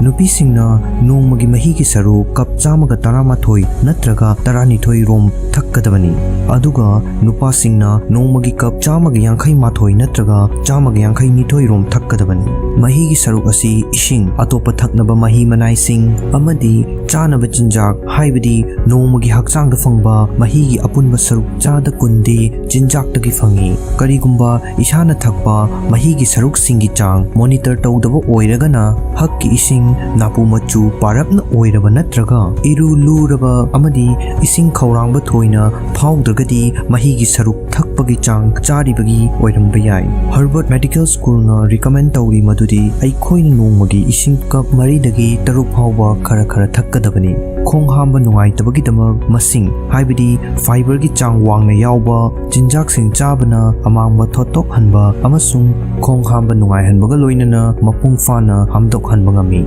Nupi singna nongmagi mahigi saru cup chamaga taramathoi natraga taranithoi rom thakkadabani. Aduga nupa singna nongmagi cup chamaga yankhai mathoi natraga chamaga yankhai nithoi rom thakkadabani. Mahigi saru asi ising atopa thaknaba mahi manai sing amadi chanaba chinjak haibadi nongmagi hakchang da fangba mahigi apunba saru chada kundi chinjak tagi fangi. Karigumba isana thakpa mahigi saruk singi chang monitor tawdaba oiragana hakki ising napu machu parapna oiraba natraga iru luraba amadi ising khaurangba thoina phawdragadi mahigi saruk thakpagi chang charibagi oiramba yai. Harvard Medical School na recommend tawri madudi aikhoina nongmagi ising cup maridagi taruk phawba khara thakkadabani. Khong hamba nungaitabagidamag masing haibadi fiber gi chang wangna yawba chinjak sing chabana amangba thotok hanba amasung khong hamba nungai hanbaga loinana mapung fana hamdok hanba ngami.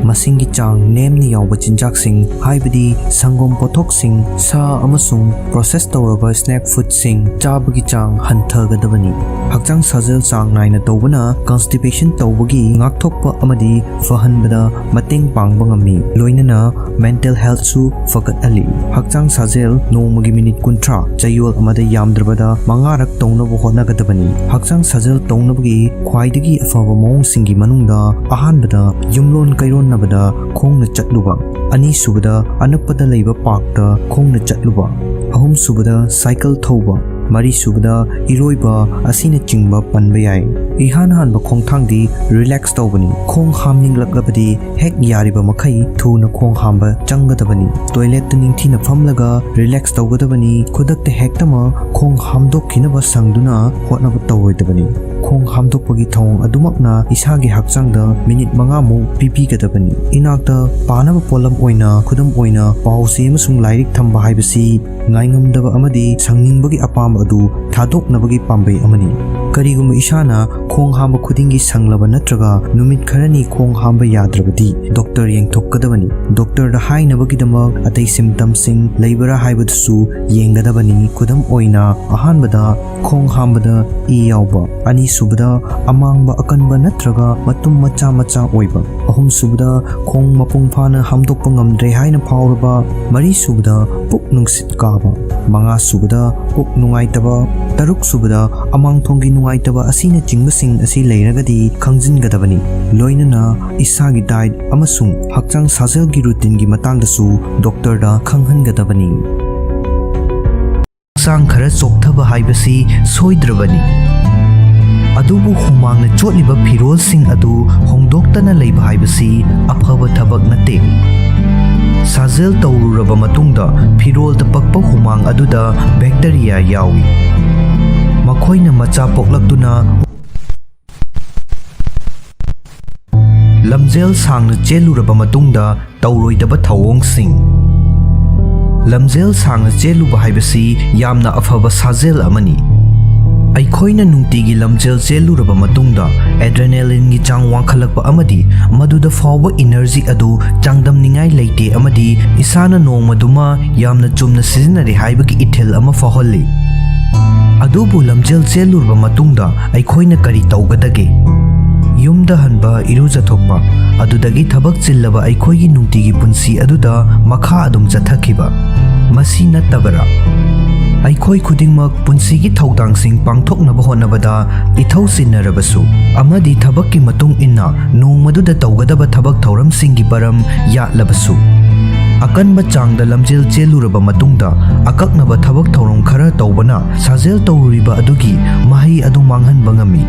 Masingi chang nemni yawba chinjak sing haibadi sangom pothok sing sa amasung process tawraba snack food sing chabagi chang hanthagadabani. Hakchang sajal chang naina tawbana constipation tawbagi ngakthokpa amadi fahanbada mateng pangba ngami loinana mental health su fagat ali. Hakchang sajel nongmagi minute kuntra chayol amada yamdrabada mangarak tawnabu hotnagadabani. Hakchang sajel tawnabagi khwaidagi afaba mawong singi manungda ahanbada yumlon kairon nabada khongna chatluba. Ani subada anakpada leiba parkta khongna chatluba. Ahum subada cycle thawba. Mari subada iroiba asina chingba panba yai. Ihan hanba khongthangdi relax tawbani. Khong hamning laklabadi hek yariba makai thuna khong hamba changadabani. Toilet ningthina famlaga relax tawgadabani. Khudakta hektama khong hamdokhinaba sangduna hotnaba tawoidabani. Khong hamdokpagi thawng adumakna isagi hakchangda minute 5 mu pipigadabani. Inakta panaba polam oina khudam oina pause amasung lairik thamba haibasi ngaingamdaba amadi sangningbagi apam adu thadoknabagi pambai amani. Kariguma isana khong hamba khudingi sanglaba natraga numit kharani khong hamba yadrabadi doctor yengthokkadabani. Doctor da hainabagidamak atei symptoms sing leibara haibadusu yengadabani. Khudam oina ahanbada khong hambada e yawba, ani subada amangba akanba natraga matum macha macha oiba, ahum subada khong mapung phana hamdokpa ngamdre haina phawraba, mari subada puk nungsit kaba, manga subada puk nungaitaba, taruk subada amang thonggi nungaitaba asina chingbasing asi leiragadi khangjingadabani. Loinana isagi diet amasung hakchang sajelgi routine gi matangdasu doctor da khanghangadabani. Hakchang khara chokthaba haibasi soidrabani. Adubu humangna chotliba phirolsing adu hongdoktana leiba haibasi afaba thabak nate. Sajel tawruraba matungda phirol da pakpa humang aduda bacteria yawi. Makhoina macha poklakduna lamjel sangna cheluraba matungda tawroidaba thawongsing. Lamjel sangna cheluba haibasi yamna afaba sajel amani. Aikhoina nungtigi lamjel cheluraba matungda adrenaline gi chang wangkhalakpa amadi maduda fawba energy adu changdamningai leite amadi isana nongmaduma yamna chumna sizinare haibagi ithel ama faholli. Adubu lamjel cheluraba matungda aikhoina kari tawgadage? Yumda hanba irujathokpa adudagi thabak chillaba aikhoigi nungtigi punsi aduda makha adum chathakiba. Masi nattabara aikhoi khudingmak punsigi thaudangsing pangthoknaba honabada ithau sinnarabasu amadi thabakki matung inna nongmaduda tawgadaba thabak thauramsinggi baram yatlabasu akanba changda lamjel cheluraba matungda akaknaba thabak thauram khara tawbana sajel tawruriba adugi mahai adu manghanba ngami.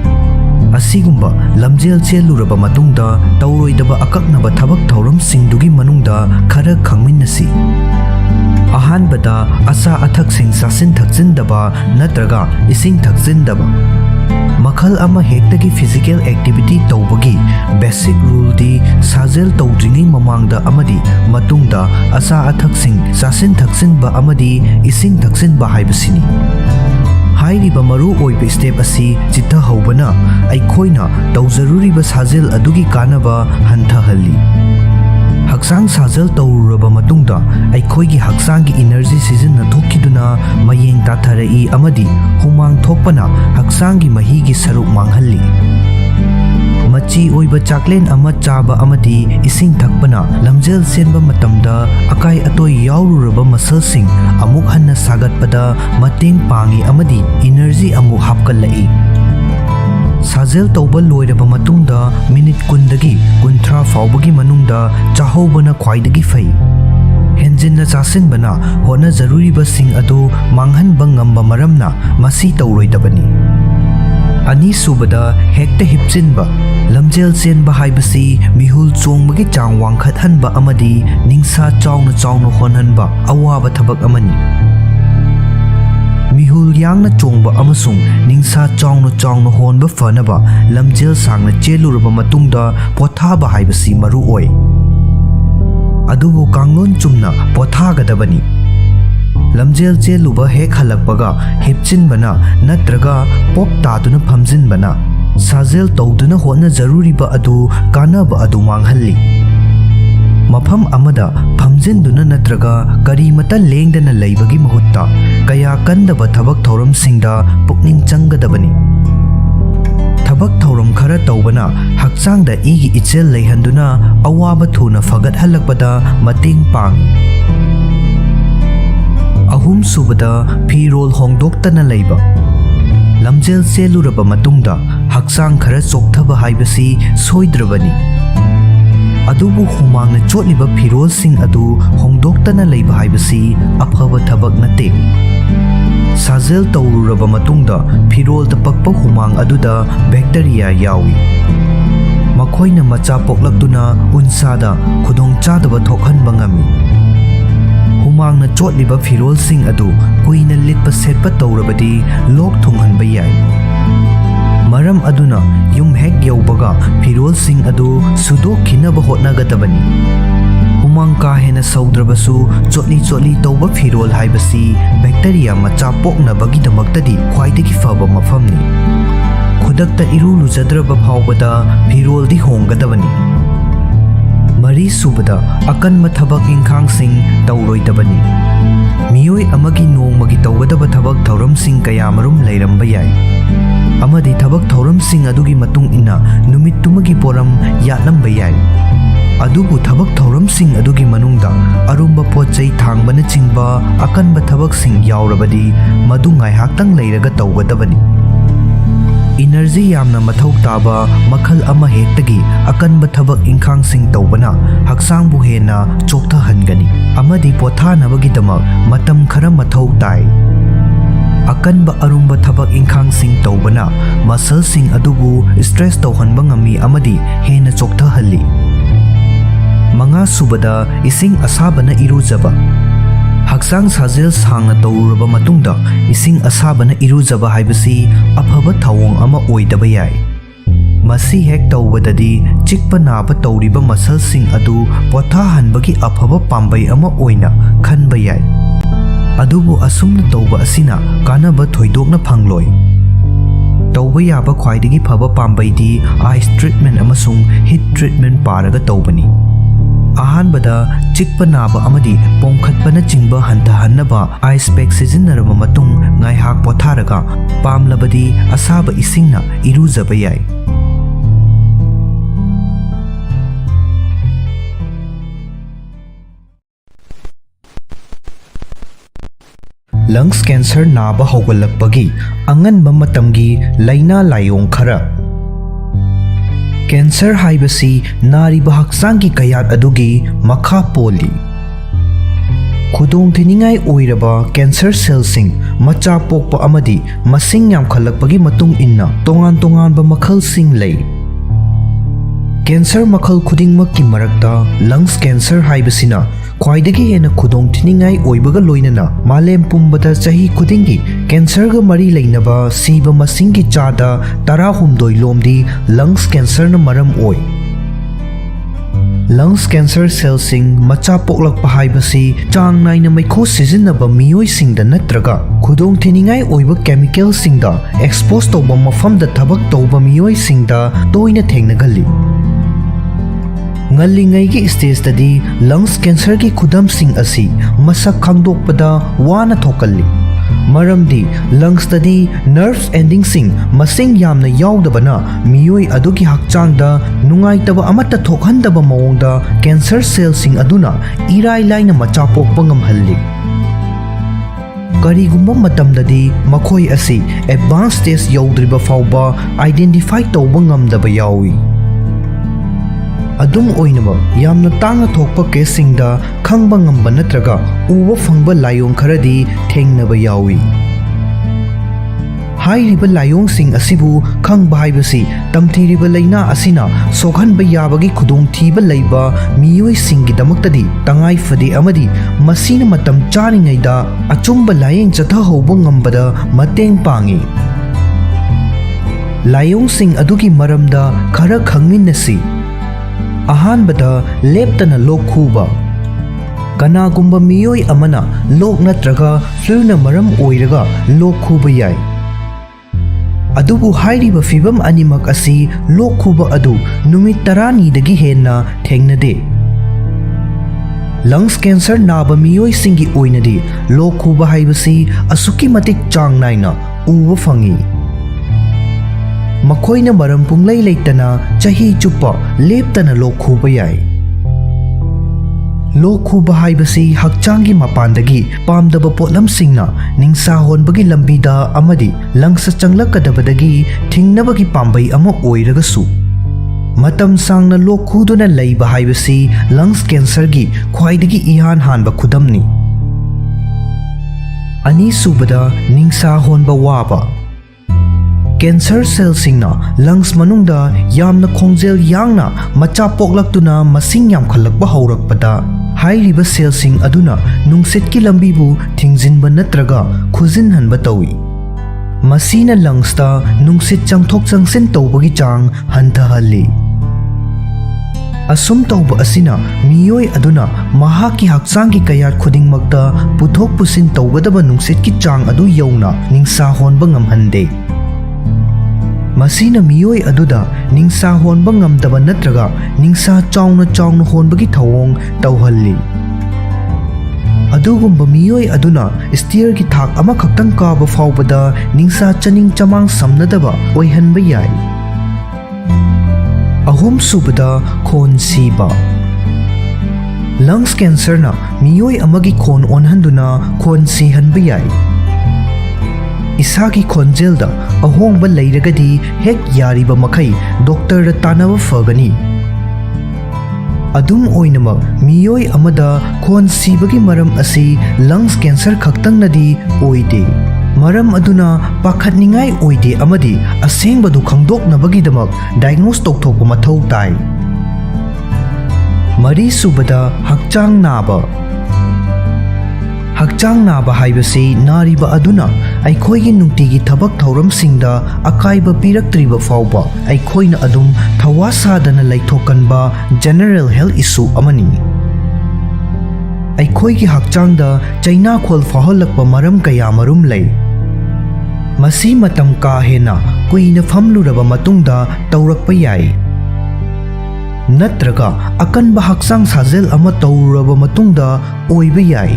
Asigumba lamjel cheluraba matungda tawroidaba akaknaba thabak thauramsingdugi manungda khara khangminnasi. Ahanbada asa athaksing sasin thakjindaba natraga ising thakjindaba. Makhal ama hektagi physical activity tawbagi basic rule di sajel tawdringai mamangda amadi matungda asa athaksing sasin thakjinba amadi ising thakjinba haibasini. Hairiba maru oiba step asi chitta haubana aikhoina tawjaruriba sajel adugi kanaba hanthahalli. Hakchang sajel tawruraba matungda aikhoigi hakchanggi energy sizinna thokkiduna mayeng tatharai amadi humang thokpana hakchanggi mahigi saruk manghalli. Machi oiba chaklen ama chaba amadi ising thakpana lamjel senba matamda akai atoi yaururaba muscle sing amuk hanna sagatpada mateng pangi amadi energy amuk hapkallai. Sajel tawba loiraba matungda minute 10 dagi 30 fawbagi manungda chahaubana khwaidagi fai. Henjinna chasinbana hona jaruriba sing adu manghanba ngamba maramna masi tawroidabani. Ani subada hekta hipchinba lamjel chenba haibasi mihul chongbagi chang wangkhathanba amadi ningsa chawna chawna honhanba awaba thabak amani. Mihul yangna chongba amasung ningsa chawna chawna honba fanaba lamjel sangna cheluraba matungda pothaba haibasi maru oi. Adubu kanglon chumna pothagadabani. Lamjel cheluba hek halakpaga hipchinbana natraga pop taduna phamjinbana sajel tawduna hona jaruriba adu kanaba adu manghalli. Mafam amada phamjinduna natraga karimata lengdana leibagi mahutta kaya kandaba thabak thauramsingda pukning changadabani. Thabak thauram khara tawbana hakchangda igi ichel leihanduna awaba thuna fagat halakpada mateng pang. Ahum subada phirol hongdoktana leiba. Lamjel cheluraba matungda hakchang khara chokthaba haibasi soidrabani. Adubu humangna chotliba phirolsing adu hongdoktana leiba haibasi afaba thabak nate. Sajel तौरुरबा मतुंगदा फिरोल दा पक्पा humang aduda bacteria yawi मखोइना मचा पोक्लक्तुना उनसादा खुदोंग चादबा थोकहनबा ngami humangna chotliba firolsing adu kuina litpa setpa tौरबदी lok thunghanba yai maram aduna yum hek yaubaga firolsing adu sudok khinaba hotnagadabani humang ka hena saudrabasu chotli tauba firol haibasi bacteria macha poknabagi damaktadi khwaidagi faba mafamni khudakta iru lujadraba phawbada firol di honggadabani mari subada akanma thabak ingkhangsing tauroidabani miyoi amagi nongmagi tawgadaba thabak thauramsing kayamarum leiramba yai amadi thabak thauramsing adugi matung ina numittumagi poram yatlamba yai adubu thabak thauramsing adugi manungda arumba pochai thangbana chingba akanba thabaksing yaurabadi madu ngaihaktang leiraga tawgadabani energy yamna mathau taba makhal ama hektagi akanba thabak ingkhangsing tawbana haksangbu hena choktahangani amadi pothanabagi damak matam khara mathau tai akanba arumba thabak ingkhangsing tawbana muscle sing adubu stress tawhanba ngami amadi hena choktahalli manga subada ising asabana irujaba hakchang sajel sangna tawuraba matungda ising asabana irujaba haibasi afaba thawong ama oidaba yai masi hek tawbadadi chikpa naba tawriba muscle sing adu potha hanbagi afaba pambai ama oina khanba yai adubu asumna tawba asina kanaba thoidokna phangloi tawba yaba khwaidagi phaba pambai di ice treatment amasung heat treatment paraga tawbani ahanbada chikpa naba amadi pongkhatpana chingba hantahannaba ice pack sizinaraba matung ngaihak potharaga pamlabadi asaba isingna irujaba yai lungs cancer naba haugalakpagi anganba matamgi laina layong khara cancer haibasi nariba hakchanggi kayat adugi makha poli khudong thiningai oiraba cancer cellsing macha pokpa amadi masing yamkhalakpagi matung inna tongan ba makhal sing lei cancer makhal khudingmakki marakta lungs cancer haibasina khwaidagi hena khudong thiningai oibaga loinana malem pumbada chahi khudingi cancer ga mari leinaba siba masingi chada 16 lomdi lungs cancer na maram oi lungs cancer cellsing macha poklakpa haibasi chang naina maikho sizinaba miyoi singda natraga khudong thiningai oiba chemical singda expose tawba mafamda thabak tawba miyoi singda toina thengnagali ngallingai stage tadi lungs cancer ki khudam sing asi masak khangdokpada wana thokalli maramdi lungs tadi nerves ending sing masing yamna yaudabana miyoi adugi hakchangda nungai taba amata thokhandaba mawongda cancer cell sing aduna irai laina macha pokpa ngamhalli karigumba matamdadi makhoi asi advanced stage yaudriba fawba identify tawba ngamdaba yawi adum oinaba yamna tanga thokpa kesingda khangba ngamba natraga uba phangba layong kharadi thengnaba yawi hairiba layong sing asibu khangba haibasi tamthiriba leina asina sokhanba yabagi khudong thiba leiba miyoi singi damaktadi tangai fade amadi masina matam charingaida achumba layeng chatha hoba ngambada mateng pangi layong sing adugi maramda khara khangminnasi ahanbada leptana lok khuba kanagumba miyoi amana lok natraga flu na maram oiraga lok khuba yai adubu hairiba fibam animak asi lok khuba adu numit 10 dagi henna thengnade lungs cancer naba miyoi singi oinadi lok khuba haibasi asuki matik chang naina uwa fangi makoina maram punglai leitana chahi chupa leptana lok khuba yai lok khuba haibasi hakchangi mapandagi pamdaba potlam singna ningsa honbagi lambida amadi langsa changlakadabadagi thingnabagi pambai ama oiragasu matam sangna lok khuduna leiba haibasi lungs cancer gi khwaidagi ihan hanba khudamni ꯑꯅꯤꯁꯨꯕꯗ ꯅꯤꯡꯁꯥ ꯍꯣꯟꯕ ꯋꯥꯕ cancer ꯁꯦꯜꯁꯤꯡꯅ lungs ꯃꯅꯨꯡꯗ ꯌꯥꯝꯅ ꯈꯣꯡꯖꯦꯜ ꯌꯥꯡꯅ ꯃꯆꯥ ꯄꯣꯛꯂꯛꯇꯨꯅ ꯃꯁꯤꯡ ꯌꯥꯝꯈꯠꯂꯛꯄ ꯍꯧꯔꯛꯄꯗ ꯍꯥꯏꯔꯤꯕ ꯁꯦꯜꯁꯤꯡ ꯑꯗꯨꯅ ꯅꯨꯡꯁꯤꯠꯀꯤ ꯂꯝꯕꯤꯕꯨ ꯊꯤꯡꯖꯤꯟꯕ ꯅꯠꯇ꯭ꯔꯒ ꯈꯨꯖꯤꯟꯍꯟꯕ ꯇꯧꯏ꯫ ꯃꯁꯤꯅ ꯂꯪꯁꯇ ꯅꯨꯡꯁꯤꯠ ꯆꯪꯊꯣꯛ ꯆꯪꯁꯤꯟ ꯇꯧꯕꯒꯤ ꯆꯥꯡ ꯍꯟꯊꯍꯜꯂꯤ꯫ ꯑꯁꯨꯝ ꯇꯧꯕ ꯑꯁꯤꯅ ꯃꯤꯑꯣꯏ ꯑꯗꯨꯅ ꯃꯍꯥꯛꯀꯤ ꯍꯛꯆꯥꯡꯒꯤ ꯀꯌꯥꯠ ꯈꯨꯗꯤꯡꯃꯛꯇ ꯄꯨꯊꯣꯛ ꯄꯨꯁꯤꯟ ꯇꯧꯒꯗꯕ ꯅꯨꯡꯁꯤꯠꯀꯤ ꯆꯥꯡ ꯑꯗꯨ ꯌꯧꯅ ꯅꯤꯡꯁꯥ ꯍꯣꯟꯕ ꯉꯝꯍꯟꯗꯦ꯫ ꯃꯁꯤꯅ ꯃꯤꯑꯣꯏ ꯑꯗꯨꯗ ꯅꯤꯡꯁꯥ ꯍꯣꯟꯕ ꯉꯝꯗꯕ ꯅꯠꯇ꯭ꯔꯒ ꯅꯤꯡꯁꯥ ꯆꯥꯎꯅ ꯆꯥꯎꯅ ꯍꯣꯟꯕꯒꯤ ꯊꯧꯑꯣꯡ ꯇꯧꯍꯜꯂꯤ꯫ ꯑꯗꯨꯒꯨꯝꯕ ꯃꯤꯑꯣꯏ ꯑꯗꯨꯅ ꯁ꯭ꯇꯤꯌꯔꯒꯤ ꯊꯥꯛ ꯑꯃꯈꯛꯇꯪ ꯀꯥꯕ ꯐꯥꯎꯕꯗ ꯅꯤꯡꯁꯥ ꯆꯅꯤꯡ ꯆꯃꯥꯡ ꯁꯝꯅꯗꯕ ꯑꯣꯏꯍꯟꯕ ꯌꯥꯏ꯫ ꯑꯍꯨꯝꯁꯨꯕꯗ ꯈꯣꯟ ꯁꯤꯕ ꯂꯪꯁ ꯀꯦꯟꯁꯔꯅ ꯃꯤꯑꯣꯏ ꯑꯃꯒꯤ ꯈꯣꯟ ꯑꯣꯟꯍꯟꯗꯨꯅ ꯈꯣꯟ ꯁꯤꯍꯟꯕ ꯌꯥꯏ꯫ ꯏꯁꯥꯒꯤ ꯈꯣꯟꯖꯦꯜꯗ ꯑꯍꯣꯡꯕ ꯂꯩꯔꯒꯗꯤ ꯍꯦꯛ ꯌꯥꯔꯤꯕ ꯃꯈꯩ ꯗꯣꯛꯇꯔꯗ ꯇꯥꯟꯅꯕ ꯐꯒꯅꯤ꯫ ꯑꯗꯨꯝ ꯑꯣꯏꯅꯃꯛ ꯃꯤꯑꯣꯏ ꯑꯃꯗ ꯈꯣꯟ ꯁꯤꯕꯒꯤ ꯃꯔꯝ ꯑꯁꯤ ꯂꯪꯁ ꯀꯦꯟꯁꯔ ꯈꯛꯇꯪꯅꯗꯤ ꯑꯣꯏꯗꯦ꯫ ꯃꯔꯝ ꯑꯗꯨꯅ ꯄꯥꯈꯠꯅꯤꯡꯉꯥꯏ ꯑꯣꯏꯗꯦ ꯑꯃꯗꯤ ꯑꯁꯦꯡꯕꯗꯨ ꯈꯪꯗꯣꯛꯅꯕꯒꯤꯗꯃꯛ ꯗꯥꯏꯒꯅꯣꯁ ꯇꯧꯊꯣꯛꯄ ꯃꯊꯧ ꯇꯥꯏ꯫ ꯃꯔꯤꯁꯨꯕꯗ ꯍꯛꯆꯥꯡ ꯅꯥꯕ ꯍꯛꯆꯥꯡ ꯅꯥꯕ ꯍꯥꯏꯕꯁꯤ ꯅꯥꯔꯤꯕ ꯑꯗꯨꯅ ꯑꯩꯈꯣꯏꯒꯤ ꯅꯨꯡꯇꯤꯒꯤ ꯊꯕꯛ ꯊꯧꯔꯝꯁꯤꯡꯗ ꯑꯀꯥꯏꯕ ꯄꯤꯔꯛꯇ꯭ꯔꯤꯕ ꯐꯥꯎꯕ ꯑꯩꯈꯣꯏꯅ ꯑꯗꯨꯝ ꯊꯧꯋꯥ ꯁꯥꯗꯅ ꯂꯩꯊꯣꯛꯀꯟꯕ ꯖꯦꯅꯔꯦꯜ ꯍꯦꯜꯊ ꯏꯁꯨ ꯑꯃꯅꯤ꯫ ꯑꯩꯈꯣꯏꯒꯤ ꯍꯛꯆꯥꯡꯗ ꯆꯩꯅꯥꯈꯣꯜ ꯐꯥꯎꯍꯜꯂꯛꯄ ꯃꯔꯝ ꯀꯌꯥꯃꯔꯨꯝ ꯂꯩ꯫ ꯃꯁꯤ ꯃꯇꯝ ꯀꯥ ꯍꯦꯟꯅ ꯀꯨꯏꯅ ꯐꯝꯂꯨꯔꯕ ꯃꯇꯨꯡꯗ ꯇꯧꯔꯛꯄ ꯌꯥꯏ ꯅꯠꯇ꯭ꯔꯒ ꯑꯀꯟꯕ ꯍꯛꯆꯥꯡ ꯁꯥꯖꯦꯜ ꯑꯃ ꯇꯧꯔꯨꯔꯕ ꯃꯇꯨꯡꯗ ꯑꯣꯏꯕ ꯌꯥꯏ꯫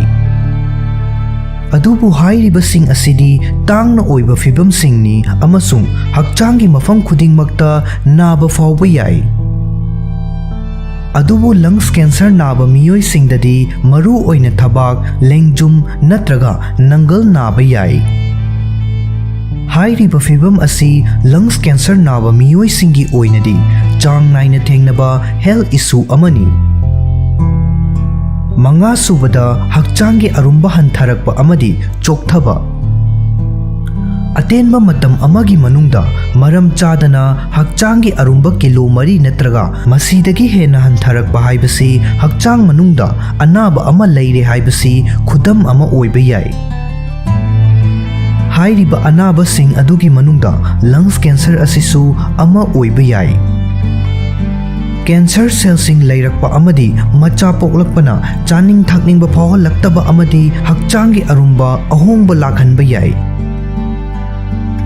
ꯑꯗꯨꯕꯨ ꯍꯥꯏꯔꯤꯕꯁꯤꯡ ꯑꯁꯤꯗꯤ ꯇꯥꯡꯅ ꯑꯣꯏꯕ ꯐꯤꯚꯝꯁꯤꯡꯅꯤ ꯑꯃꯁꯨꯡ ꯍꯛꯆꯥꯡꯒꯤ ꯃꯐꯝ ꯈꯨꯗꯤꯡꯃꯛꯇ ꯅꯥꯕ ꯐꯥꯎꯕ ꯌꯥꯏ꯫ ꯑꯗꯨꯕꯨ ꯂꯪꯁ ꯀꯦꯟꯁꯔ ꯅꯥꯕ ꯃꯤꯑꯣꯏꯁꯤꯡꯗꯗꯤ ꯃꯔꯨ ꯑꯣꯏꯅ ꯊꯕꯥꯛ, ꯂꯦꯡꯖꯨꯝ ꯅꯠꯇ꯭ꯔꯒ ꯅꯪꯒꯜ ꯅꯥꯕ ꯌꯥꯏ꯫ ꯍꯥꯏꯔꯤꯕ ꯐꯤꯚꯝ ꯑꯁꯤ ꯂꯪꯁ ꯀꯦꯟꯁꯔ ꯅꯥꯕ ꯃꯤꯑꯣꯏꯁꯤꯡꯒꯤ ꯑꯣꯏꯅꯗꯤ ꯆꯥꯡ ꯅꯥꯏꯅ ꯊꯦꯡꯅꯕ ꯍꯦꯜꯊ ꯏꯁꯨ ꯑꯃꯅꯤ꯫ ꯃꯉꯥꯁꯨꯕꯗ ꯍꯛꯆꯥꯡꯒꯤ ꯑꯔꯨꯝꯕ ꯍꯟꯊꯔꯛꯄ ꯑꯃꯗꯤ ꯆꯣꯛꯊꯕ ꯑꯇꯦꯟꯕ ꯃꯇꯝ ꯑꯃꯒꯤ ꯃꯅꯨꯡꯗ ꯃꯔꯝ ꯆꯥꯗꯅ ꯍꯛꯆꯥꯡꯒꯤ ꯑꯔꯨꯝꯕ ꯀꯤꯂꯣ 3 ꯅꯠꯇ꯭ꯔꯒ ꯃꯁꯤꯗꯒꯤ ꯍꯦꯟꯅ ꯍꯟꯊꯔꯛꯄ ꯍꯥꯏꯕꯁꯤ ꯍꯛꯆꯥꯡ ꯃꯅꯨꯡꯗ ꯑꯅꯥꯕ ꯑꯃ ꯂꯩꯔꯦ ꯍꯥꯏꯕꯁꯤ ꯈꯨꯗꯝ ꯑꯃ ꯑꯣꯏꯕ ꯌꯥꯏ꯫ ꯍꯥꯏꯔꯤꯕ ꯑꯅꯥꯕꯁꯤꯡ ꯑꯗꯨꯒꯤ ꯃꯅꯨꯡꯗ ꯂꯪꯁ ꯀꯦꯟꯁꯔ ꯑꯁꯤꯁꯨ ꯑꯃ ꯑꯣꯏꯕ ꯌꯥꯏ꯫ ꯀꯦꯟꯁꯔ ꯁꯦꯜꯁꯤꯡ ꯂꯩꯔꯛꯄ ꯑꯃꯗꯤ ꯃꯆꯥ ꯄꯣꯛꯂꯛꯄꯅ ꯆꯥꯅꯤꯡ ꯊꯛꯅꯤꯡꯕ ꯐꯥꯎꯍꯜꯂꯛꯇꯕ ꯑꯃꯗꯤ ꯍꯛꯆꯥꯡꯒꯤ ꯑꯔꯨꯝꯕ ꯑꯍꯣꯡꯕ ꯂꯥꯛꯍꯟꯕ ꯌꯥꯏ꯫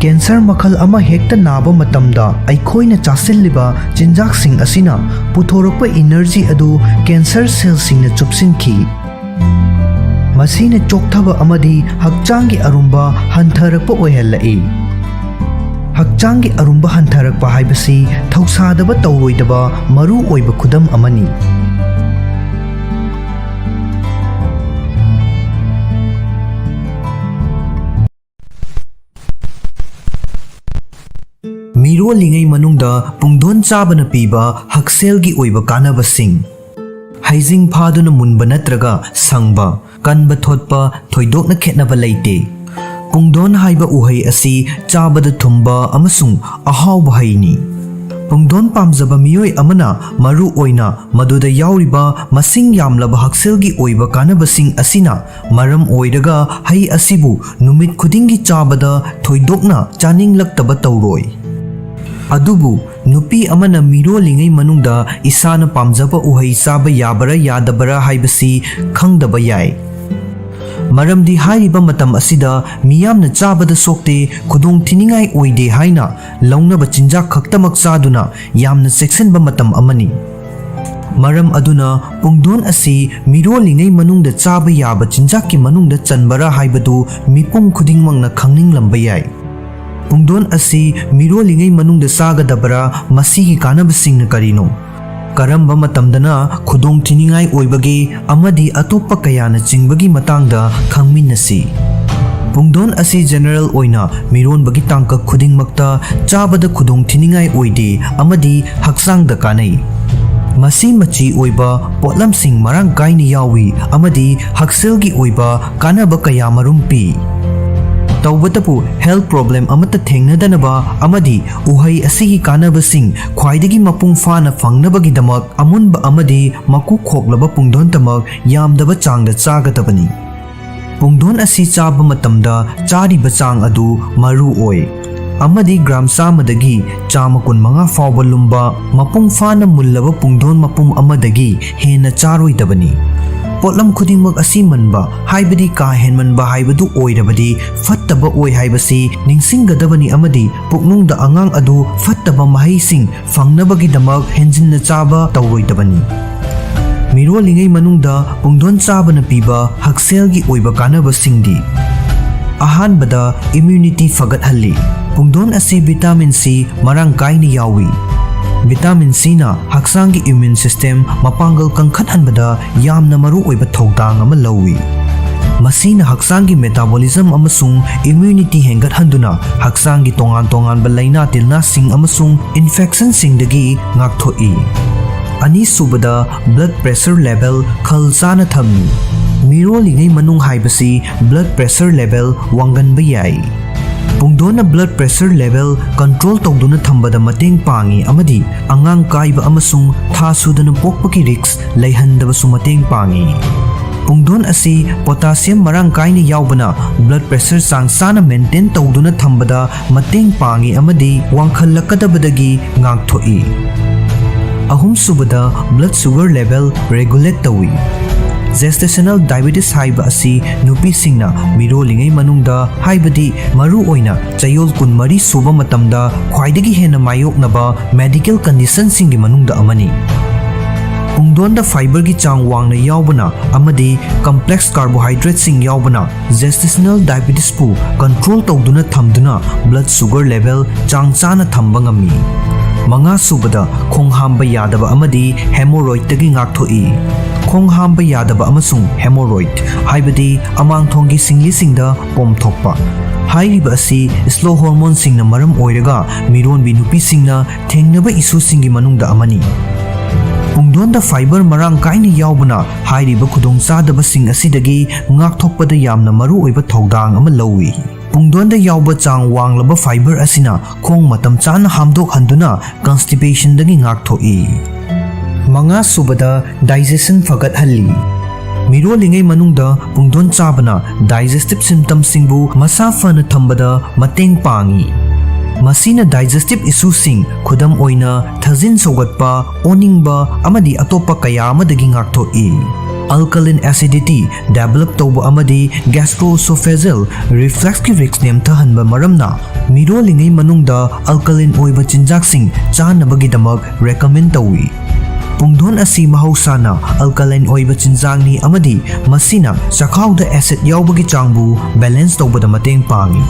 ꯀꯦꯟꯁꯔ ꯃꯈꯜ ꯑꯃ ꯍꯦꯛꯇ ꯅꯥꯕ ꯃꯇꯝꯗ ꯑꯩꯈꯣꯏꯅ ꯆꯥꯁꯤꯜꯂꯤꯕ ꯆꯤꯟꯖꯥꯛꯁꯤꯡ ꯑꯁꯤꯅ ꯄꯨꯊꯣꯔꯛꯄ ꯏꯅꯔꯖꯤ ꯑꯗꯨ ꯀꯦꯟꯁꯔ ꯁꯦꯜꯁꯤꯡꯅ ꯆꯨꯞꯁꯤꯟꯈꯤ꯫ ꯃꯁꯤꯅ ꯆꯣꯛꯊꯕ ꯑꯃꯗꯤ ꯍꯛꯆꯥꯡꯒꯤ ꯑꯔꯨꯝꯕ ꯍꯟꯊꯔꯛꯄ ꯑꯣꯏꯍꯜꯂꯛꯏ꯫ ꯍꯛꯆꯥꯡꯒꯤ ꯑꯔꯨꯝꯕ ꯍꯟꯊꯔꯛꯄ ꯍꯥꯏꯕꯁꯤ ꯊꯧꯁꯥꯗꯕ ꯇꯧꯔꯣꯏꯗꯕ ꯃꯔꯨ ꯑꯣꯏꯕ ꯈꯨꯗꯝ ꯑꯃꯅꯤ꯫ ꯃꯤꯔꯣꯜꯂꯤꯉꯩ ꯃꯅꯨꯡꯗ ꯄꯨꯡꯗꯣꯟ ꯆꯥꯕꯅ ꯄꯤꯕ ꯍꯛꯁꯦꯜꯒꯤ ꯑꯣꯏꯕ ꯀꯥꯟꯅꯕꯁꯤꯡ ꯍꯩꯖꯤꯡ ꯐꯥꯗꯨꯅ ꯃꯨꯟꯕ ꯅꯠꯇ꯭ꯔꯒ ꯁꯪꯕ, ꯀꯟꯕ ꯊꯣꯠꯄ ꯊꯣꯏꯗꯣꯛꯅ ꯈꯦꯠꯅꯕ ꯂꯩꯇꯦ꯫ ꯄꯨꯡꯗꯣꯟ ꯍꯥꯏꯕ ꯎꯍꯩ ꯑꯁꯤ ꯆꯥꯕꯗ ꯊꯨꯝꯕ ꯑꯃꯁꯨꯡ ꯑꯍꯥꯎꯕ ꯍꯩꯅꯤ꯫ ꯄꯨꯡꯗꯣꯟ ꯄꯥꯝꯖꯕ ꯃꯤꯑꯣꯏ ꯑꯃꯅ ꯃꯔꯨ ꯑꯣꯏꯅ ꯃꯗꯨꯗ ꯌꯥꯎꯔꯤꯕ ꯃꯁꯤꯡ ꯌꯥꯝꯂꯕ ꯍꯛꯁꯦꯜꯒꯤ ꯑꯣꯏꯕ ꯀꯥꯟꯅꯕꯁꯤꯡ ꯑꯁꯤꯅ ꯃꯔꯝ ꯑꯣꯏꯔꯒ ꯍꯩ ꯑꯁꯤꯕꯨ ꯅꯨꯃꯤꯠ ꯈꯨꯗꯤꯡꯒꯤ ꯆꯥꯕꯗ ꯊꯣꯏꯗꯣꯛꯅ ꯆꯥꯅꯤꯡꯂꯛꯇꯕ ꯇꯧꯔꯣꯏ꯫ ꯑꯗꯨꯕꯨ ꯅꯨꯄꯤ ꯑꯃꯅ ꯃꯤꯔꯣꯜꯂꯤꯉꯩ ꯃꯅꯨꯡꯗ ꯏꯁꯥꯅ ꯄꯥꯝꯖꯕ ꯎꯍꯩ ꯆꯥꯕ ꯌꯥꯕꯔꯥ ꯌꯥꯗꯕꯔꯥ ꯍꯥꯏꯕꯁꯤ ꯈꯪꯗꯕ ꯌꯥꯏ꯫ ꯃꯔꯝꯗꯤ ꯍꯥꯏꯔꯤꯕ ꯃꯇꯝ ꯑꯁꯤꯗ ꯃꯤꯌꯥꯝꯅ ꯆꯥꯕꯗ ꯁꯣꯛꯇꯦ, ꯈꯨꯗꯣꯡꯊꯤꯅꯤꯡꯉꯥꯏ ꯑꯣꯏꯗꯦ ꯍꯥꯏꯅ ꯂꯧꯅꯕ ꯆꯤꯟꯖꯥꯛ ꯈꯛꯇꯃꯛ ꯆꯥꯗꯨꯅ ꯌꯥꯝꯅ ꯆꯦꯛꯁꯤꯟꯕ ꯃꯇꯝ ꯑꯃꯅꯤ꯫ ꯃꯔꯝ ꯑꯗꯨꯅ ꯄꯨꯡꯗꯣꯟ ꯑꯁꯤ ꯃꯤꯔꯣꯜꯂꯤꯉꯩ ꯃꯅꯨꯡꯗ ꯆꯥꯕ ꯌꯥꯕ ꯆꯤꯟꯖꯥꯛꯀꯤ ꯃꯅꯨꯡꯗ ꯆꯟꯕꯔꯥ ꯍꯥꯏꯕꯗꯨ ꯃꯤꯄꯨꯝ ꯈꯨꯗꯤꯡꯃꯛꯅ ꯈꯪꯅꯤꯡꯂꯝꯕ ꯌꯥꯏ꯫ ꯄꯨꯡꯗꯣꯟ ꯑꯁꯤ ꯃꯤꯔꯣꯜꯂꯤꯉꯩ ꯃꯅꯨꯡꯗ ꯆꯥꯒꯗꯕꯔꯥ? ꯃꯁꯤꯒꯤ ꯀꯥꯟꯅꯕꯁꯤꯡꯅ ꯀꯔꯤꯅꯣ? ꯀꯔꯝꯕ ꯃꯇꯝꯗꯅ ꯈꯨꯗꯣꯡꯊꯤꯅꯤꯡꯉꯥꯏ ꯑꯣꯏꯕꯒꯦ ꯑꯃꯗꯤ ꯑꯇꯣꯞꯄ ꯀꯌꯥꯅ ꯆꯤꯡꯕꯒꯤ ꯃꯇꯥꯡꯗ ꯈꯪꯃꯤꯟꯅꯁꯤ꯫ ꯄꯨꯡꯗꯣꯟ ꯑꯁꯤ ꯖꯦꯅꯔꯦꯜ ꯑꯣꯏꯅ ꯃꯤꯔꯣꯟꯕꯒꯤ ꯇꯥꯡꯀꯛ ꯈꯨꯗꯤꯡꯃꯛꯇ ꯆꯥꯕꯗ ꯈꯨꯗꯣꯡꯊꯤꯅꯤꯡꯉꯥꯏ ꯑꯣꯏꯗꯦ ꯑꯃꯗꯤ ꯍꯛꯆꯥꯡꯗ ꯀꯥꯟꯅꯩ꯫ ꯃꯁꯤ ꯃꯆꯤ ꯑꯣꯏꯕ ꯄꯣꯠꯂꯝꯁꯤꯡ ꯃꯔꯥꯡ ꯀꯥꯏꯅ ꯌꯥꯎꯏ ꯑꯃꯗꯤ ꯍꯛꯁꯦꯜꯒꯤ ꯑꯣꯏꯕ ꯀꯥꯟꯅꯕ ꯀꯌꯥꯃꯔꯨꯝ ꯄꯤ꯫ तौबतपु हेल्थ प्रॉब्लम अमत थेंगनदनबा अमदी उहई असigi कानबसिंग ख्वाइदगी मपुंग फाना फंगनबगिदमक अमुनबा अमदी मकु खोकलबा पुंगदोनतमक यामदबा चांगदा चागदबनी पुंगदोन असि चाबा मतमदा चारिबा चांग अदु मरु ओय अमदी ग्राम चामदगी चामा कुनमंगा फाउबा लुम्बा मपुंग फाना मुल्लबा पुंगदोन मपुम अमदगी हेना चारोइदबनी पोटलम खुदिंगमक असि मनबा हाइबदी का हेनमनबा हाइबदु ओइरबदी फत्तबा ओइ हाइबसी निंगसिंगदबनी अमदी पुकनुंगदा अंगांग अदु फत्तबा महैसिंग फंगनबगिदमक हेंजिनना चाबा तौरोइदबनी मिरोलिंगै मनुंगदा पुंगदोन चाबना पीबा हक्सेलगी ओइबा कानबसिंगदी अहानबदा इम्यूनिटी फगतहल्ली पुंगदोन असि विटामिन सी मरांग काइना यावी विटामिन सी ना हक्चांगी इम्यून सिस्टम मपांगल कंखतहनबदा यामना मरु ओइबा थौदांग अमा लौवी मसीना हक्चांगी मेटाबॉलिज्म अमसुंग इम्यूनिटी हेंगतहनदुना हक्चांगी तोंगान तोंगानबा लैना तिलनासिंग अमसुंग इन्फेक्शन सिंगदगी ngaktho'i अनि सुबदा ब्लड प्रेशर लेवल खलचाना थम्मी मिरोलिंगै मनुंग हाइबसी ब्लड प्रेशर लेवल वांगनबा याई पुंगदोना ब्लड प्रेशर लेवल कंट्रोल तौदुना थंबदा मतेंग पांगी अमदी अंगांग काइबा अमसुंग था सुदना पोकपकी रिक्स लैहंदबसु मतेंग पांगी पुंगदोन असि पोटासियम मरांग काइना यावबना ब्लड प्रेशर चांगसाना मेंटेन तौदुना थंबदा मतेंग पांगी अमदी वांखलकदबदगी ngaktho'i अहुम सुबदा ब्लड शुगर लेवल रेगुलेट तौई जेस्टेशनल डायबिटीज हाइबा असि नुपी सिंगना मिरोलिंगै मनुंगदा हाइबदी मरु ओइना चयोल कुनमरी सुबा मतमदा ख्वाइदगी हेना मायोकनबा मेडिकल कंडीशन सिंगी मनुंगदा अमनी पुंगदोनदा फाइबर की चांग वांगना यावबना अमदी कॉम्प्लेक्स कार्बोहाइड्रेट सिंग यावबना जेस्टेशनल डायबिटीज पु कंट्रोल तौदुना थमदुना ब्लड शुगर लेवल चांग चाना थंबा ngami मंगा सुबदा खोंग हांबा यादबा अमदी हेमोरॉइड तगी ngaktho'i खोंग हांबा यादबा अमसुंग हेमोरॉइड हाइबदी अमांगथोंगी सिंगली सिंगदा पोमथोकपा हाइरिबा असि स्लो हार्मोन सिंगना मरम ओइरगा मिरोनबी नुपी सिंगना थेंगनबा इशू सिंगी मनुंगदा अमनी पुंगदोनदा फाइबर मरांग काइना यावबना हाइरिबा खुदोंग चादबा सिंग असिदगी ngakthoकपदा यामना मरु ओइबा थौदांग अमा लौई पुंगदोनदा यावबा चांग वांगलबा फाइबर असिना खोंग मतम चाना हामदोक हंदुना कॉन्स्टिपेशन दगी ngaktho'i मंगा सुबदा डाइजेशन फगतहल्ली मिरोलिंगै मनुंगदा पुंगदोन चाबना डाइजेस्टिव सिम्पटम सिंगबु मसा फन थंबदा मतेंग पांगी मसीना डाइजेस्टिव इशू सिंग खुदम ओइना थजिन सौगतपा ओनिंगबा अमदी अतोपा कया अमदगी ngaktho'i अल्कलिन एसिडिटी डेवलप तौब अमदी गैस्ट्रोसोफेजल रिफ्लक्स की रिक्स नेमथहनबा मरमना मिरोलिंगै मनुंगदा अल्कलिन ओइबा चिंजाकसिंग चानबगिदमक रेकमेंड तौई पुंगदोन असि महौसाना अल्कलाइन ओइबा चिंजांगनी अमदी मसीना चखाउदा एसिड यावबगी चांगबु बैलेंस तौबदा मतेंग पांगी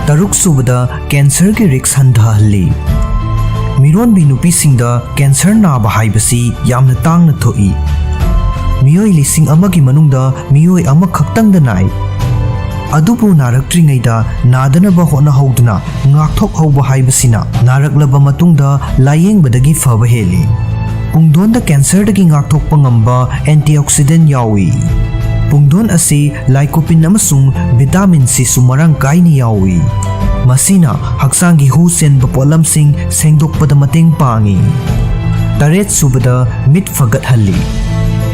तरुक सुबदा कैंसर की रिक्स हंधहल्ली मिरोन भी नुपी सिंगदा कैंसर नाबा हाइबसी यामना तांगना थोई मियोई लिसिंग अमगी मनुंगदा मियोई अमा खक्तंगदा नाई अदुबु नारक्ट्रिंगैदा नादनबा होनहौदुना ngakthoक हौबा हाइबसिना नारक्लबा मतुंगदा लायेंगबदगी फबा हेली पुंगदोनदा कैंसरदगी ngakthoकपा ngamba एंटीऑक्सीडेंट यावी पुंगदोन असि लाइकोपिन अमसुंग विटामिन सी सुमरांग काइनी यावी मसीना हक्चांगी हु सेनबा पोलमसिंग सेंगदोकपदा मतेंग पांगी तरेत सुबदा मिट फगतहल्ली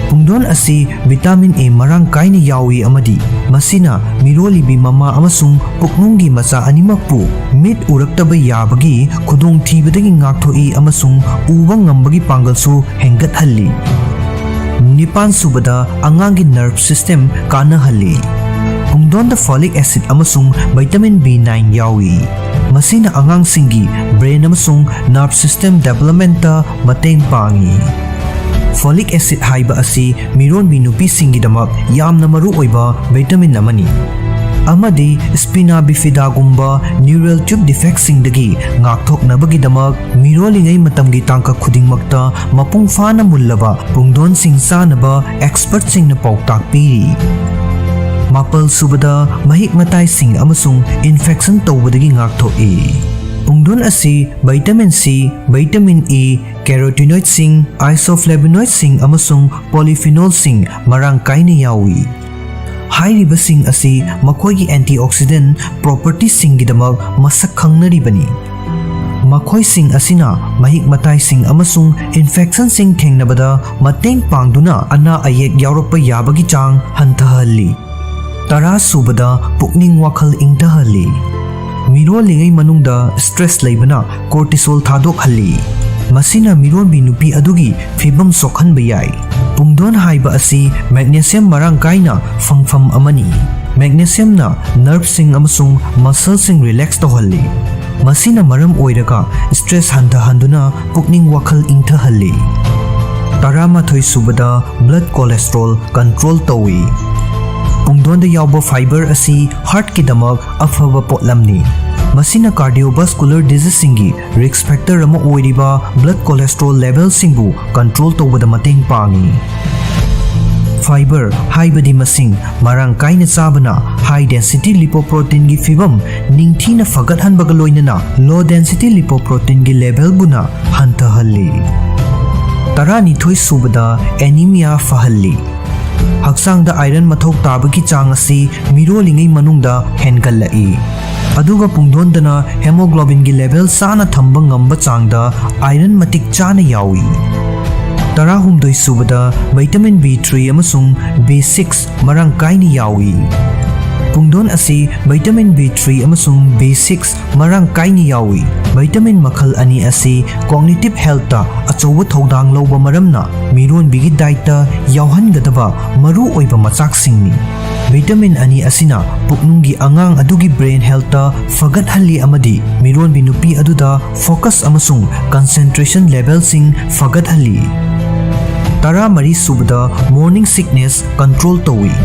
पुंगदोन असि विटामिन ए मरांग काइनी यावी अमदी मसीना मिरोलिबी ममा अमसुंग पुकनुंगी मचा अनिमकपु मिट उरक्तबा याबगी खुदोंग थीबदगी ngaktho'i अमसुंग उबा ngambagi पांगलसु हेंगतहल्ली निपान सुबदा अंगांगी नर्व सिस्टम कानहल्ली पुंगदोनदा फॉलिक एसिड अमसुंग विटामिन B9 यावी मसीना अंगांग सिंगी ब्रेन अमसुंग नर्व सिस्टम डेवलपमेंट मतेंग पांगी फॉलिक एसिड हाइबा असि मिरोन बी नुपी सिंगीदमक यामना मरु ओइबा विटामिन अमनी अमदी स्पिना बिफिदा गुम्बा न्यूरल ट्यूब डिफेक्ट सिंगदगी ngakthoकनबगीदमक मिरोलिंगै मतमगी तांका खुदिंगमक्ता मपुंग फाना मुल्लबा पुंगदोन सिंग चानबा एक्सपर्ट सिंगना पाउताक पीरी मापल सुबदा महिक मताई सिंग अमसुंग इन्फेक्शन तौबदगी ngaktho'i पुंगदोन असि vitamin C vitamin E carotenoid सिंग आइसोफ्लेवोनॉइड सिंग अमसुंग पॉलीफिनोल सिंग मरांग काइना यावी ꯍꯥꯏꯔꯤꯕꯁꯤꯡ ꯑꯁꯤ ꯃꯈꯣꯏꯒꯤ ꯑꯦꯟꯇꯤꯑꯣꯛꯁꯤꯗꯦꯟꯠ ꯄ꯭ꯔꯣꯄꯔꯇꯤꯁꯤꯡꯒꯤꯗꯃꯛ ꯃꯁꯛ ꯈꯪꯅꯔꯤꯕꯅꯤ꯫ ꯃꯈꯣꯏꯁꯤꯡ ꯑꯁꯤꯅ ꯃꯍꯤꯛ ꯃꯇꯥꯏꯁꯤꯡ ꯑꯃꯁꯨꯡ ꯏꯟꯐꯦꯛꯁꯟꯁꯤꯡ ꯊꯦꯡꯅꯕꯗ ꯃꯇꯦꯡ ꯄꯥꯡꯗꯨꯅ ꯑꯅꯥ ꯑꯌꯦꯛ ꯌꯥꯎꯔꯛꯄ ꯌꯥꯕꯒꯤ ꯆꯥꯡ ꯍꯟꯊꯍꯜꯂꯤ꯫ 10 ꯁꯨꯕꯗ ꯄꯨꯛꯅꯤꯡ ꯋꯥꯈꯜ ꯏꯪꯊꯍꯜꯂꯤ꯫ ꯃꯤꯔꯣꯜꯂꯤꯉꯩ ꯃꯅꯨꯡꯗ ꯁ꯭ꯇ꯭ꯔꯦꯁ ꯂꯩꯕꯅ ꯀꯣꯔꯇꯤꯁꯣꯜ ꯊꯥꯗꯣꯛꯍꯜꯂꯤ꯫ ꯃꯁꯤꯅ ꯃꯤꯔꯣꯟꯕꯤ ꯅꯨꯄꯤ ꯑꯗꯨꯒꯤ ꯐꯤꯚꯝ ꯁꯣꯛꯍꯟꯕ ꯌꯥꯏ꯫ ꯄꯨꯡꯗꯣꯟ ꯍꯥꯏꯕ ꯑꯁꯤ ꯃꯦꯒꯅꯦꯁꯤꯌꯝ ꯃꯔꯥꯡ ꯀꯥꯏꯅ ꯐꯪꯐꯝ ꯑꯃꯅꯤ꯫ ꯃꯦꯒꯅꯦꯁꯤꯌꯝꯅ ꯅꯔꯚꯁꯤꯡ ꯑꯃꯁꯨꯡ ꯃꯁꯜꯁꯤꯡ ꯔꯤꯂꯦꯛꯁ ꯇꯧꯍꯜꯂꯤ꯫ ꯃꯁꯤꯅ ꯃꯔꯝ ꯑꯣꯏꯔꯒ ꯁ꯭ꯇ꯭ꯔꯦꯁ ꯍꯟꯊꯍꯟꯗꯨꯅ ꯄꯨꯛꯅꯤꯡ ꯋꯥꯈꯜ ꯏꯪꯊꯍꯜꯂꯤ꯫ 11 ꯁꯨꯕꯗ ꯕ꯭ꯂꯗ ꯀꯣꯂꯦꯁꯇ꯭ꯔꯣꯜ ꯀꯟꯇ꯭ꯔꯣꯜ ꯇꯧꯏ꯫ ꯄꯨꯡꯗꯣꯟꯗ ꯌꯥꯎꯕ ꯐꯥꯏꯕꯔ ꯑꯁꯤ ꯍꯥꯔꯠꯀꯤꯗꯃꯛ ꯑꯐꯕ ꯄꯣꯠꯂꯝꯅꯤ꯫ ꯃꯁꯤꯅ ꯀꯥꯔꯗꯤꯑꯣꯚꯥꯁꯀꯨꯂꯔ ꯗꯤꯖꯤꯖꯁꯤꯡꯒꯤ ꯔꯤꯁꯛ ꯐꯦꯛꯇꯔ ꯑꯃ ꯑꯣꯏꯔꯤꯕ ꯕ꯭ꯂꯗ ꯀꯣꯂꯦꯁꯇ꯭ꯔꯣꯜ ꯂꯦꯚꯦꯜꯁꯤꯡꯕꯨ ꯀꯟꯇ꯭ꯔꯣꯜ ꯇꯧꯕꯗ ꯃꯇꯦꯡ ꯄꯥꯡꯏ꯫ ꯐꯥꯏꯕꯔ ꯍꯥꯏꯕꯗꯤ ꯃꯁꯤꯡ ꯃꯔꯥꯡ ꯀꯥꯏꯅ ꯆꯥꯕꯅ ꯍꯥꯏ ꯗꯦꯟꯁꯤꯇꯤ ꯂꯤꯄꯣꯄ꯭ꯔꯣꯇꯤꯟꯒꯤ ꯐꯤꯚꯝ ꯅꯤꯡꯊꯤꯅ ꯐꯒꯠꯍꯟꯕꯒ ꯂꯣꯏꯅꯅ ꯂꯣ ꯗꯦꯟꯁꯤꯇꯤ ꯂꯤꯄꯣꯄ꯭ꯔꯣꯇꯤꯟꯒꯤ ꯂꯦꯚꯦꯜꯕꯨꯅ ꯍꯟꯊꯍꯜꯂꯤ꯫ 12 ꯁꯨꯕꯗ ꯑꯦꯅꯤꯃꯤꯌꯥ ꯐꯍꯜꯂꯤ꯫ ꯍꯛꯆꯥꯡꯗ ꯑꯥꯏꯔꯟ ꯃꯊꯧ ꯇꯥꯕꯒꯤ ꯆꯥꯡ ꯑꯁꯤ ꯃꯤꯔꯣꯜꯂꯤꯉꯩ ꯃꯅꯨꯡꯗ ꯍꯦꯟꯒꯠꯂꯛꯏ꯫ ꯑꯗꯨꯒ ꯄꯨꯡꯗꯣꯟꯗꯅ ꯍꯦꯃꯣꯒ꯭ꯂꯣꯕꯤꯟꯒꯤ ꯂꯦꯚꯦꯜ ꯆꯥꯅ ꯊꯝꯕ ꯉꯝꯕ ꯆꯥꯡꯗ ꯑꯥꯏꯔꯟ ꯃꯇꯤꯛ ꯆꯥꯅ ꯌꯥꯎꯏ꯫ 13 ꯁꯨꯕꯗ ꯚꯤꯇꯥꯃꯤꯟ B3 ꯑꯃꯁꯨꯡ B6 ꯃꯔꯥꯡ ꯀꯥꯏꯅ ꯌꯥꯎꯏ꯫ ꯄꯨꯡꯗꯣꯟ ꯑꯁꯤ ꯚꯤꯇꯥꯃꯤन B3 ꯑꯃꯁꯨꯡ B6 ꯃꯔꯥꯡ ꯀꯥꯏꯅ ꯌꯥꯎꯏ꯫ ꯚꯤꯇꯥꯃꯤꯟ ꯃꯈꯜ ꯑꯅꯤ ꯑꯁꯤ ꯀꯣꯒꯅꯤꯇꯤꯚ ꯍꯦꯜꯊꯇ ꯑꯆꯧꯕ ꯊꯧꯗꯥꯡ ꯂꯧꯕ ꯃꯔꯝꯅ ꯃꯤꯔꯣꯟꯕꯤꯒꯤ ꯗꯥꯏꯠꯇ ꯌꯥꯎꯍꯟꯒꯗꯕ ꯃꯔꯨꯑꯣꯏꯕ ꯃꯆꯥꯛꯁꯤꯡꯅꯤ꯫ ꯚꯤꯇꯥꯃꯤꯟ ꯑꯅꯤ ꯑꯁꯤꯅ ꯄꯨꯛꯅꯨꯡꯒꯤ ꯑꯉꯥꯡ ꯑꯗꯨꯒꯤ ꯕ꯭ꯔꯦꯟ ꯍꯦꯜꯊꯇ ꯐꯒꯠꯍꯜꯂꯤ ꯑꯃꯗꯤ ꯃꯤꯔꯣꯟꯕꯤ ꯅꯨꯄꯤ ꯑꯗꯨꯗ ꯐꯣꯀꯁ ꯑꯃꯁꯨꯡ ꯀꯟꯁꯦꯟꯇ꯭ꯔꯦꯁꯟ ꯂꯦꯚꯦꯜꯁꯤꯡ ꯐꯒꯠꯍꯜꯂꯤ꯫ 13 ꯁꯨꯕꯗ ꯃꯣꯔꯅꯤꯡ ꯁꯤꯛꯅꯦꯁ ꯀꯟꯇ꯭ꯔꯣꯜ ꯇꯧꯏ꯫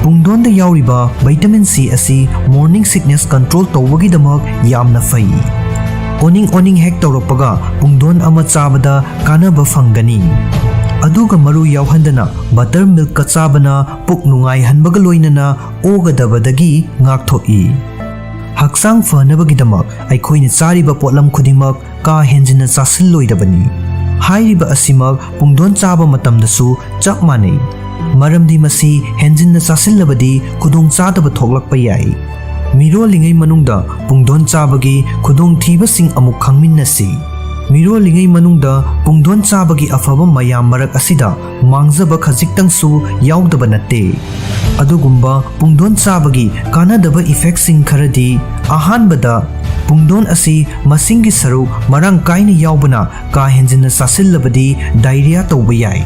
ꯄꯨꯡꯗꯣꯟꯗ ꯌꯥꯎꯔꯤꯕ ꯚꯤꯇꯥꯃꯤꯟ C ꯑꯁꯤ ꯃꯣꯔꯅꯤꯡ ꯁꯤꯛꯅꯦꯁ ꯀꯟꯇ꯭ꯔꯣꯜ ꯇꯧꯕꯒꯤꯗꯃꯛ ꯌꯥꯝꯅ ꯐꯩ꯫ ꯑꯣꯅꯤꯡ ꯍꯦꯛ ꯇꯧꯔꯛꯄꯒ ꯄꯨꯡꯗꯣꯟ ꯑꯃ ꯆꯥꯕꯗ ꯀꯥꯟꯅꯕ ꯐꯪꯒꯅꯤ꯫ ꯑꯗꯨꯒ ꯃꯔꯨ ꯌꯥꯎꯍꯟꯗꯅ ꯕꯇꯔ ꯃꯤꯜꯛꯀ ꯆꯥꯕꯅ ꯄꯨꯛ ꯅꯨꯡꯉꯥꯏꯍꯟꯕꯒ ꯂꯣꯏꯅꯅ ꯑꯣꯒꯗꯕꯗꯒꯤ ꯉꯥꯛꯊꯣꯛꯏ꯫ ꯍꯛꯆꯥꯡ ꯐꯅꯕꯒꯤꯗꯃꯛ ꯑꯩꯈꯣꯏꯅ ꯆꯥꯔꯤꯕ ꯄꯣꯠꯂꯝ ꯈꯨꯗꯤꯡꯃꯛ ꯀꯥ ꯍꯦꯟꯖꯤꯟꯅ ꯆꯥꯁꯤꯜꯂꯣꯏꯗꯕꯅꯤ꯫ ꯍꯥꯏꯔꯤꯕ ꯑꯁꯤꯃꯛ ꯄꯨꯡꯗꯣꯟ ꯆꯥꯕ ꯃꯇꯝꯗꯁꯨ ꯆꯞ ꯃꯥꯟꯅꯩ꯫ ꯃꯔꯝꯗꯤ ꯃꯁꯤ ꯍꯦꯟꯖꯤꯟꯅ ꯆꯥꯁꯤꯜꯂꯕꯗꯤ ꯈꯨꯗꯣꯡꯆꯥꯗꯕ ꯊꯣꯛꯂꯛꯄ ꯌꯥꯏ꯫ ꯃꯤꯔꯣꯜꯂꯤꯉꯩ ꯃꯅꯨꯡꯗ ꯄꯨꯡꯗꯣꯟ ꯆꯥꯕꯒꯤ ꯈꯨꯗꯣꯡꯊꯤꯕꯁꯤꯡ ꯑꯃꯨꯛ ꯈꯪꯃꯤꯟꯅꯁꯤ꯫ ꯃꯤꯔꯣꯜꯂꯤꯉꯩ ꯃꯅꯨꯡꯗ ꯄꯨꯡꯗꯣꯟ ꯆꯥꯕꯒꯤ ꯑꯐꯕ ꯃꯌꯥꯝ ꯃꯔꯛ ꯑꯁꯤꯗ ꯃꯥꯡꯖꯕ ꯈꯖꯤꯛꯇꯪꯁꯨ ꯌꯥꯎꯗꯕ ꯅꯠꯇꯦ꯫ ꯑꯗꯨꯒꯨꯝꯕ ꯄꯨꯡꯗꯣꯟ ꯆꯥꯕꯒꯤ ꯀꯥꯟꯅꯗꯕ ꯏꯐꯦꯛꯁꯤꯡ ꯈꯔꯗꯤ ꯑꯍꯥꯟꯕꯗ ꯄꯨꯡꯗꯣꯟ ꯑꯁꯤ ꯃꯁꯤꯡꯒꯤ ꯁꯔꯨꯛ ꯃꯔꯥꯡ ꯀꯥꯏꯅ ꯌꯥꯎꯕꯅ ꯀꯥ ꯍꯦꯟꯖꯤꯟꯅ ꯆꯥꯁꯤꯜꯂꯕꯗꯤ ꯗꯥꯏꯔꯤꯌꯥ ꯇꯧꯕ ꯌꯥꯏ꯫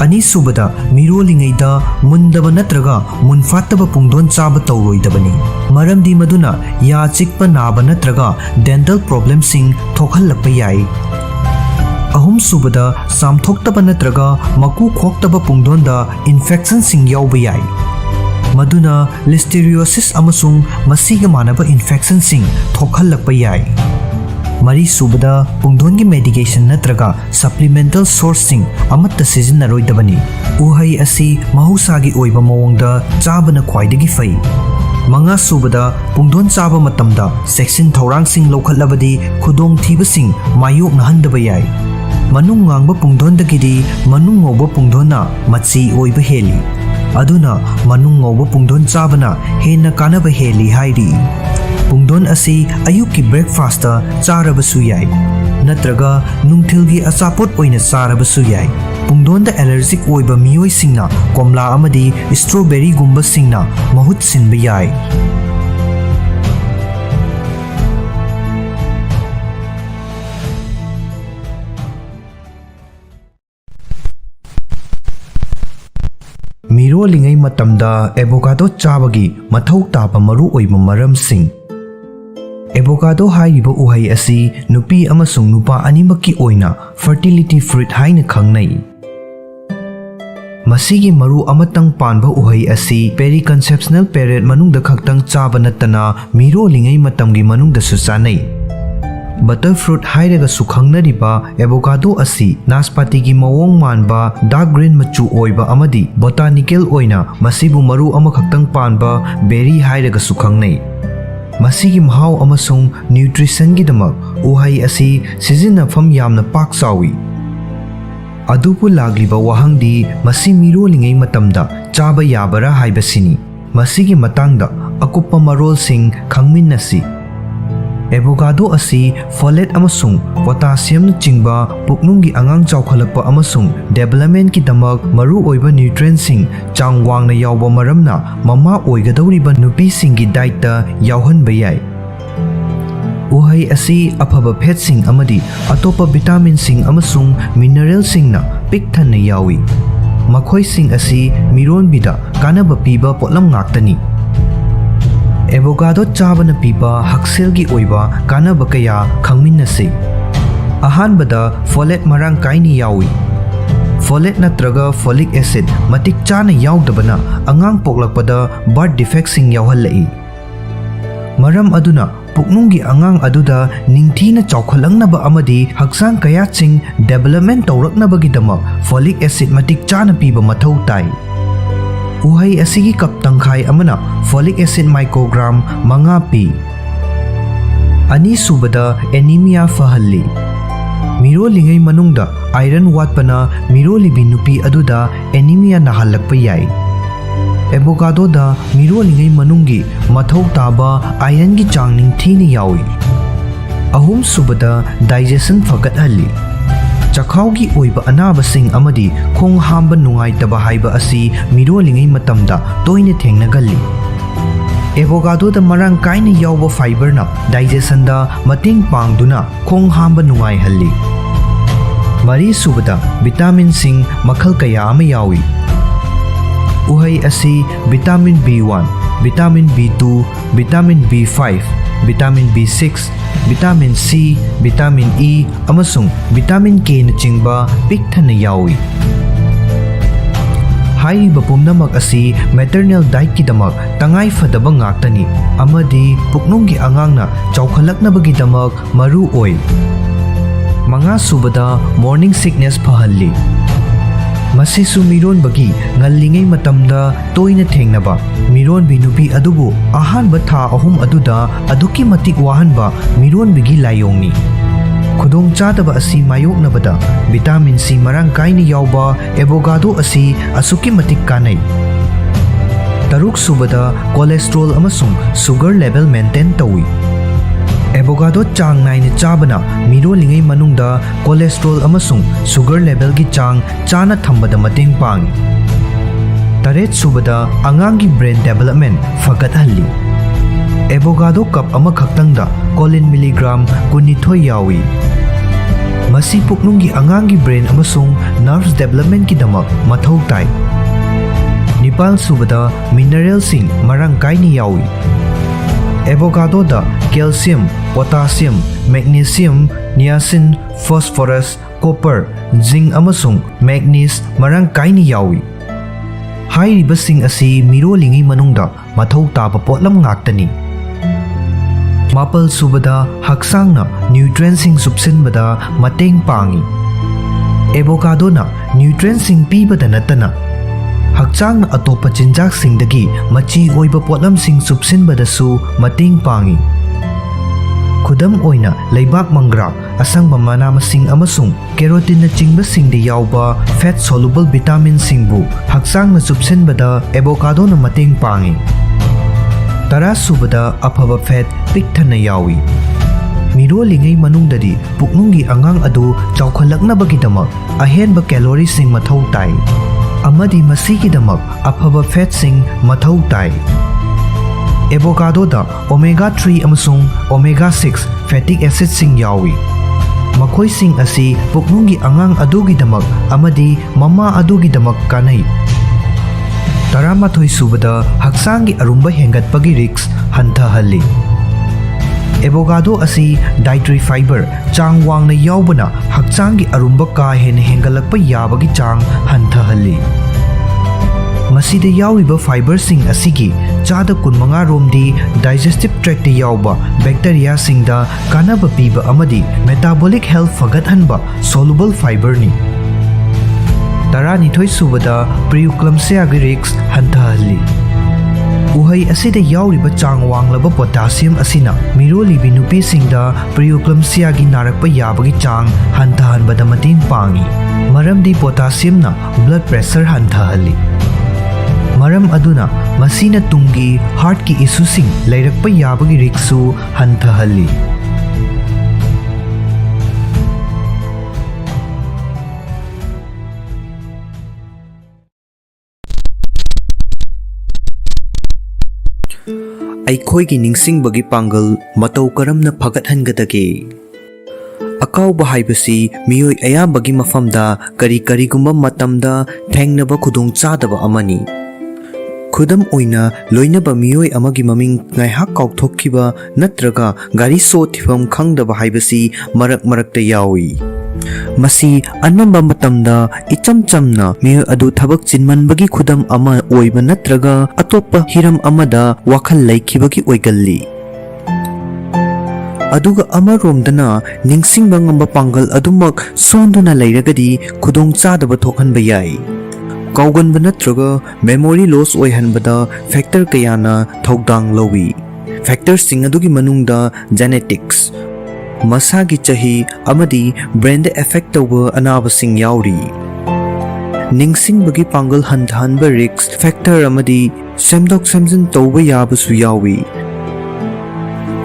ꯑꯅꯤꯁꯨꯕꯗ ꯃꯤꯔꯣꯜꯂꯤꯉꯩꯗ ꯃꯨꯟꯗꯕ ꯅꯠꯇ꯭ꯔꯒ ꯃꯨꯟꯐꯥꯠꯇꯕ ꯄꯨꯡꯗꯣꯟ ꯆꯥꯕ ꯇꯧꯔꯣꯏꯗꯕꯅꯤ꯫ ꯃꯔꯝꯗꯤ ꯃꯗꯨꯅ ꯌꯥ ꯆꯤꯛꯄ ꯅꯥꯕ ꯅꯠꯇ꯭ꯔꯒ ꯗꯦꯟꯇꯜ ꯄ꯭ꯔꯣꯕ꯭ꯂꯦꯝꯁꯤꯡ ꯊꯣꯛꯍꯜꯂꯛꯄ ꯌꯥꯏ꯫ 3 ꯁꯨꯕꯗ ꯆꯥꯝꯊꯣꯛꯇꯕ ꯅꯠꯇ꯭ꯔꯒ ꯃꯀꯨ ꯈꯣꯛꯇꯕ ꯄꯨꯡꯗꯣꯟꯗ ꯏꯟꯐꯦꯛꯁꯟꯁꯤꯡ ꯌꯥꯎꯕ ꯌꯥꯏ꯫ ꯃꯗꯨꯅ ꯂꯤꯁꯇꯦꯔꯤयोसिꯁ ꯑꯃꯁꯨꯡ ꯃꯁꯤꯒ ꯃꯥꯟꯅꯕ ꯏꯟꯐꯦꯛꯁꯟꯁꯤꯡ ꯊꯣꯛꯍꯜꯂꯛꯄ ꯌꯥꯏ꯫ 4 ꯁꯨꯕꯗ ꯄꯨꯡꯗꯣꯟꯒꯤ ꯃꯦꯗꯤꯀꯦꯁꯟ ꯅꯠꯇ꯭ꯔꯒ ꯁꯞꯄ꯭ꯂꯤꯃꯦꯟꯇꯦꯜ ꯁꯣꯔꯁꯁꯤꯡ ꯑꯃꯠꯇ ꯁꯤꯖꯤꯟꯅꯔꯣꯏꯗꯕꯅꯤ꯫ ꯎꯍꯩ ꯑꯁꯤ ꯃꯍꯧꯁꯥꯒꯤ ꯑꯣꯏꯕ ꯃꯑꯣꯡꯗ ꯆꯥꯕꯅ ꯈ꯭ꯋꯥꯏꯗꯒꯤ ꯐꯩ꯫ 5 ꯁꯨꯕꯗ ꯄꯨꯡꯗꯣꯟ ꯆꯥꯕ ꯃꯇꯝꯗ ꯆꯦꯛꯁꯤꯟ ꯊꯧꯔꯥꯡꯁꯤꯡ ꯂꯧꯈꯠꯂꯕꯗꯤ ꯈꯨꯗꯣꯡꯊꯤꯕꯁꯤꯡ ꯃꯥꯌꯣꯛꯅꯍꯟꯗꯕ ꯌꯥꯏ꯫ ꯃꯅꯨꯡ ꯉꯥꯡꯕ ꯄꯨꯡꯗꯣꯟꯗꯒꯤꯗꯤ ꯃꯅꯨꯡ ꯉꯧꯕ ꯄꯨꯡꯗꯣꯟꯅ ꯃꯆꯤ ꯑꯣꯏꯕ ꯍꯦꯜꯂꯤ꯫ ꯑꯗꯨꯅ ꯃꯅꯨꯡ ꯉꯧꯕ ꯄꯨꯡꯗꯣꯟ ꯆꯥꯕꯅ ꯍꯦꯟꯅ ꯀꯥꯟꯅꯕ ꯍꯦꯜꯂꯤ ꯍꯥꯏꯔꯤ꯫ ꯄꯨꯡꯗꯣꯟ ꯑꯁꯤ ꯑꯌꯨꯛꯀꯤ ꯕ꯭ꯔꯦꯛꯐꯥꯁꯇ ꯆꯥꯔꯕꯁꯨ ꯌꯥꯏ ꯅꯠꯇ꯭ꯔꯒ ꯅꯨꯡꯊꯤꯜꯒꯤ ꯑꯆꯥꯄꯣꯠ ꯑꯣꯏꯅ ꯆꯥꯔꯕꯁꯨ ꯌꯥꯏ꯫ ꯄꯨꯡꯗꯣꯟꯗ ꯑꯦꯂꯔꯖꯤꯛ ꯑꯣꯏꯕ ꯃꯤꯑꯣꯏꯁꯤꯡꯅ ꯀꯣꯝꯂꯥ ꯑꯃꯗꯤ ꯁ꯭ꯇ꯭ꯔꯣꯕꯦꯔꯤꯒꯨꯝꯕꯁꯤꯡꯅ ꯃꯍꯨꯠ ꯁꯤꯟꯕ ꯌꯥꯏ꯫ ꯃꯤꯔꯣꯜꯂꯤꯉꯩ ꯃꯇꯝꯗ ꯑꯦꯚꯣꯀꯥꯗꯣ ꯆꯥꯕꯒꯤ ꯃꯊꯧ ꯇꯥꯕ ꯃꯔꯨꯑꯣꯏꯕ ꯃꯔꯝꯁꯤꯡ꯫ ꯑꯦꯚꯣꯀꯥꯗꯣ ꯍꯥꯏꯔꯤꯕ ꯎꯍꯩ ꯑꯁꯤ ꯅꯨꯄꯤ ꯑꯃꯁꯨꯡ ꯅꯨꯄꯥ ꯑꯅꯤꯃꯛꯀꯤ ꯑꯣꯏꯅ ꯐꯔꯇꯤꯂꯤꯇꯤ ꯐ꯭ꯔꯨꯏꯠ ꯍꯥꯏꯅ ꯈꯪꯅꯩ꯫ ꯃꯁꯤꯒꯤ ꯃꯔꯨ ꯑꯃꯇꯪ ꯄꯥꯟꯕ ꯎꯍꯩ ꯑꯁꯤ ꯄꯦꯔꯤꯀꯟꯁꯦꯞꯁꯅꯦꯜ ꯄꯦꯔꯤꯌꯗ ꯃꯅꯨꯡꯗ ꯈꯛꯇꯪ ꯆꯥꯕ ꯅꯠꯇꯅ ꯃꯤꯔꯣꯜꯂꯤꯉꯩ ꯃꯇꯝꯒꯤ ꯃꯅꯨꯡꯗꯁꯨ ꯆꯥꯅꯩ꯫ ꯕꯇꯔꯐ꯭ꯔꯨꯠ ꯍꯥꯏꯔꯒꯁꯨ ꯈꯪꯅꯔꯤꯕ ꯑꯦꯚꯣꯀꯥꯗꯣ ꯑꯁꯤ ꯅꯥꯁꯄꯥꯇꯤꯒꯤ ꯃꯑꯣꯡ ꯃꯥꯟꯕ ꯗꯥꯔꯛ ꯒ꯭ꯔꯤꯟ ꯃꯆꯨ ꯑꯣꯏꯕ ꯑꯃꯗꯤ ꯕꯣꯇꯥꯅꯤꯀꯦꯜ ꯑꯣꯏꯅ ꯃꯁꯤꯕꯨ ꯃꯔꯨ ꯑꯃꯈꯛꯇꯪ ꯄꯥꯟꯕ ꯕꯦꯔꯤ ꯍꯥꯏꯔꯒꯁꯨ ꯈꯪꯅꯩ꯫ ꯃꯁꯤꯒꯤ ꯃꯍꯥꯎ ꯑꯃꯁꯨꯡ ꯅ꯭ꯌꯨꯇ꯭ꯔꯤꯁꯟꯒꯤꯗꯃꯛ ꯎꯍꯩ ꯑꯁꯤ ꯁꯤꯖꯤꯟꯅꯐꯝ ꯌꯥꯝꯅ ꯄꯥꯛ ꯆꯥꯎꯏ꯫ Adubu lagliba wahangdi masi mirolingai matamda chaba yabara haibasini. Masigi matangda akupa marol sing khangminnasi. Avocado asi folate amasung potassium chingba puknunggi angang chawkhalakpa amasung development ki damak maru oiba nutrients sing chang wangna yawba maramna mama oigadawriba nupi singi diet ta yawhanba yai. Uhai asi afaba fat sing amadi atopa vitamin sing amasung mineral sing na pik thanna yawi. Makhoi sing asi mironbida kanaba piba potlam ngaktani. Avocado chabana piba hakselgi oiba kanaba kaya khangminnasi. Ahanbada folate marang kaini yawi. Folate natraga folic acid matik chana yawdabana angang poklakpada birth defect sing yawhallai. Maram aduna puknunggi angang aduda ningthina chawkhalangnaba amadi hakchang kaya ching development tawraknabagidama folic acid matik chana piba mathau tai. Uhai asigi cup tangkhai amana folic acid microgram 5 pi. Ani subada anemia fahalli. Mirolingai manungda iron watpana mirolibi nupi aduda anemia nahalakpa yai. Avocado da mirolingai manunggi mathau taba iron gi chang ningthina yawi. Ahum subada digestion fagathalli. Chakhaugi oiba anabasing amadi khong hamba nungaitaba haiba asi mirolingai matamda toine thengnagalli. Avocado da marang kaina yawba fiber na digestion da mating pangduna khong hamba nungaihalli. Mari subada vitamin sing makhal kaya ama yawi. Uhai asi vitamin B1, vitamin B2, vitamin B5, vitamin B6, vitamin C, vitamin E, amasung vitamin K na chingba pikthana yawi. Hairiba pumnamak asi maternal diet kidamak tangai fadaba ngaktani amadi puknunggi angangna chawkhalaknabagidamak maru oi. Mga subada morning sickness pahalli. Masisu miron bagi ngalingay matamda toina thengnaba miron binupi adubu ahanba tha ahum aduda aduki matik wahanba miron bigi layongni. Khudong chadaba asi mayoknabada vitamin C marang kaini yawba avocado asi asuki matik kanai. Taruk subada cholesterol amasung sugar level maintain tawi. Avocado chang naina chabana mirolingai manungda cholesterol amasung sugar level gi chang chana thambada mateng pang. Taret subada angangi brain development fagathalli. Avocado cup ama khaktangda colin milligram 12 yawi. Masi puknunggi angangi brain amasung nerves development ki damak mathau tai. Nipal subada mineral sing marang kaini yawi. Avocado da calcium, potassium, magnesium, niacin, phosphorus, copper, zinc amasung magnesium marang kaini yawi. Hairiba sing asi mirolingai manungda mathau taba potlam ngaktani. Mapal subada hakchangna nutrients sing subsinbada mateng pangi. Avocado na nutrients sing pibada natana hakchang na atopa chinjak singdagi machi oiba potlam sing subsinbada su mating pangi. Khudam oina leibak mangrap asangba mana masing amasung keratin na chingba singda yawba fat soluble vitamin singbu hakchang na subsinbada avocado na mating pangi. Tara subada afaba fat pikthana yawi. Mirolingai manungdadi puknunggi angang adu chawkhalaknabagidamak ahenba calories sing mathau tai. Amadi masigidamak afaba fat sing mathau tai. Avocado da omega 3 amasung omega 6 fatty acid sing yawi. Makhoi sing asi puknunggi angang adugidamak amadi mama adugidamak kanai. Taramathoi subada hakchanggi arumba hengatpagi risks hanthahalli. Avocado asi dietary fiber chang wangna yawbana hakchanggi arumba ka hena hengalakpa yabagi chang hanthahalli. Masida yawiba fiber sing asigi chada 15 romdi digestive tract da yawba bacteria singda kanaba piba amadi metabolic health fagathanba soluble fiber ni. Taranithoi subada preeclampsia gi risks hanthahalli. Uhai asida yauriba chang wanglaba potassium asina mirolibi nupisingda preeclampsia gi narakpa yabagi chang hantahanbada mating pangi. Maramdi potassium na blood pressure hantahalli. Maram aduna masina tungi heart ki isusing lairakpa yabagi riksu hantahalli. ꯑꯩꯈꯣꯏꯒꯤ ꯅꯤꯡꯁꯤꯡꯕꯒꯤ ꯄꯥꯡꯒꯜ ꯃꯇꯧ ꯀꯔꯝꯅ ꯐꯒꯠꯍꯟꯒꯗꯒꯦ? ꯑꯀꯥꯎꯕ ꯍꯥꯏꯕꯁꯤ ꯃꯤꯑꯣꯏ ꯑꯌꯥꯝꯕꯒꯤ ꯃꯐꯝꯗ ꯀꯔꯤꯒꯨꯝꯕ ꯃꯇꯝꯗ ꯊꯦꯡꯅꯕ ꯈꯨꯗꯣꯡꯆꯥꯗꯕ ꯑꯃꯅꯤ꯫ ꯈꯨꯗꯝ ꯑꯣꯏꯅ ꯂꯣꯏꯅꯕ ꯃꯤꯑꯣꯏ ꯑꯃꯒꯤ ꯃꯃꯤꯡ ꯉꯥꯏꯍꯥꯛ ꯀꯥꯎꯊꯣꯛꯈꯤꯕ ꯅꯠꯇ꯭ꯔꯒ ꯒꯥꯔꯤ ꯁꯣ ꯊꯤꯐꯝ ꯈꯪꯗꯕ ꯍꯥꯏꯕꯁꯤ ꯃꯔꯛꯇ ꯌꯥꯎꯏ꯫ ꯃꯁꯤ ꯑꯅꯝꯕ ꯃꯇꯝꯗ ꯏꯆꯝ ꯆꯝꯅ ꯃꯤꯑꯣꯏ ꯑꯗꯨ ꯊꯕꯛ ꯆꯤꯟꯃꯟꯕꯒꯤ ꯈꯨꯗꯝ ꯑꯃ ꯑꯣꯏꯕ ꯅꯠꯇ꯭ꯔꯒ ꯑꯇꯣꯞꯄ ꯍꯤꯔꯝ ꯑꯃꯗ ꯋꯥꯈꯜ ꯂꯩꯈꯤꯕꯒꯤ ꯑꯣꯏꯒꯜꯂꯤ꯫ ꯑꯗꯨꯒ ꯑꯃꯔꯣꯝꯗꯅ ꯅꯤꯡꯁꯤꯡꯕ ꯉꯝꯕ ꯄꯥꯡꯒꯜ ꯑꯗꯨꯃꯛ ꯁꯣꯟꯗꯨꯅ ꯂꯩꯔꯒꯗꯤ ꯈꯨꯗꯣꯡꯆꯥꯗꯕ ꯊꯣꯛꯍꯟꯕ ꯌꯥꯏ꯫ ꯀꯥꯎꯒꯟꯕ ꯅꯠꯇ꯭ꯔꯒ ꯃꯦꯃꯣꯔꯤ ꯂꯣꯁ ꯑꯣꯏꯍꯟꯕꯗ ꯐꯦꯛꯇꯔ ꯀꯌꯥꯅ ꯊꯧꯗꯥꯡ ꯂꯧꯏ꯫ ꯐꯦꯛꯇꯔꯁꯤꯡ ꯑꯗꯨꯒꯤ ꯃꯅꯨꯡꯗ ꯖꯦꯅꯦꯇꯤꯛꯁ, ꯃꯁꯥꯒꯤ ꯆꯍꯤ ꯑꯃꯗꯤ ꯕ꯭ꯔꯦꯟꯗ ꯑꯦꯐꯦꯛ ꯇꯧꯕ ꯑꯅꯥꯕꯁꯤꯡ ꯌꯥꯎꯔꯤ꯫ ꯅꯤꯡꯁꯤꯡꯕꯒꯤ ꯄꯥꯡꯒꯜ ꯍꯟꯊꯍꯟꯕ ꯔꯤꯛꯁ ꯐꯦꯛꯇꯔ ꯑꯃꯗꯤ ꯁꯦꯝꯗꯣꯛ ꯁꯦꯝꯖꯤꯟ ꯇꯧꯕ ꯌꯥꯕꯁꯨ ꯌꯥꯎꯏ꯫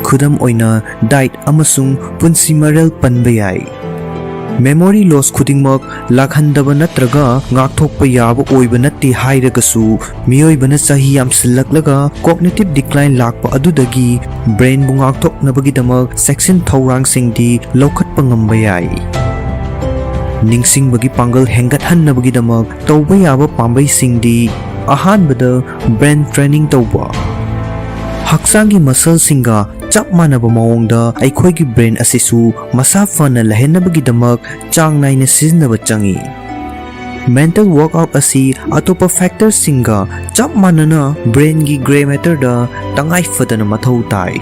ꯈꯨꯗꯝ ꯑꯣꯏꯅ ꯗꯥꯏꯠ ꯑꯃꯁꯨꯡ ꯄꯨꯟꯁꯤ ꯃꯔꯦꯜ ꯄꯟꯕ ꯌꯥꯏ꯫ ꯃꯦꯃꯣꯔꯤ ꯂꯣꯁ ꯈꯨꯗꯤꯡꯃꯛ ꯂꯥꯛꯍꯟꯗꯕ ꯅꯠꯇ꯭ꯔꯒ ꯉꯥꯛꯊꯣꯛꯄ ꯌꯥꯕ ꯑꯣꯏꯕ ꯅꯠꯇꯦ ꯍꯥꯏꯔꯒꯁꯨ ꯃꯤꯑꯣꯏꯕꯅ ꯆꯍꯤ ꯌꯥꯝꯁꯤꯜꯂꯛꯂꯒ ꯀꯣꯒꯅꯤꯇꯤꯚ ꯗꯤꯀ꯭ꯂꯥꯏꯟ ꯂꯥꯛꯄ ꯑꯗꯨꯗꯒꯤ ꯕ꯭ꯔꯦꯟꯕꯨ ꯉꯥꯛꯊꯣꯛꯅꯕꯒꯤꯗꯃꯛ ꯆꯦꯛꯁꯤꯟ ꯊꯧꯔꯥꯡꯁꯤꯡꯗꯤ ꯂꯧꯈꯠꯄ ꯉꯝꯕ ꯌꯥꯏ꯫ ꯅꯤꯡꯁꯤꯡꯕꯒꯤ ꯄꯥꯡꯒꯜ ꯍꯦꯟꯒꯠꯍꯟꯅꯕꯒꯤꯗꯃꯛ ꯇꯧꯕ ꯌꯥꯕ ꯄꯥꯝꯕꯩꯁꯤꯡꯗꯤ ꯑꯍꯥꯟꯕꯗ ꯕ꯭ꯔꯦꯟ ꯇ꯭ꯔꯦꯅꯤꯡ ꯇꯧꯕ꯫ ꯍꯛꯆꯥꯡꯒꯤ ꯃꯁꯜꯁꯤꯡꯒ ꯆꯞ ꯃꯥꯟꯅꯕ ꯃꯑꯣꯡꯗ ꯑꯩꯈꯣꯏꯒꯤ ꯕ꯭ꯔꯦꯟ ꯑꯁꯤꯁꯨ ꯃꯁꯥ ꯐꯅ ꯂꯩꯍꯟꯅꯕꯒꯤꯗꯃꯛ ꯆꯥꯡ ꯅꯥꯏꯅ ꯁꯤꯖꯤꯟꯅꯕ ꯆꯪꯏ꯫ ꯃꯦꯟꯇꯦꯜ ꯋꯥꯔꯛꯑꯥꯎꯠ ꯑꯁꯤ ꯑꯇꯣꯞꯄ ꯐꯦꯛꯇꯔꯁꯤꯡꯒ ꯆꯞ ꯃꯥꯟꯅꯅ ꯕ꯭ꯔꯦꯟꯒꯤ ꯒ꯭ꯔꯦ ꯃꯦꯇꯔꯗ ꯇꯉꯥꯏꯐꯗꯅ ꯃꯊꯧ ꯇꯥꯏ꯫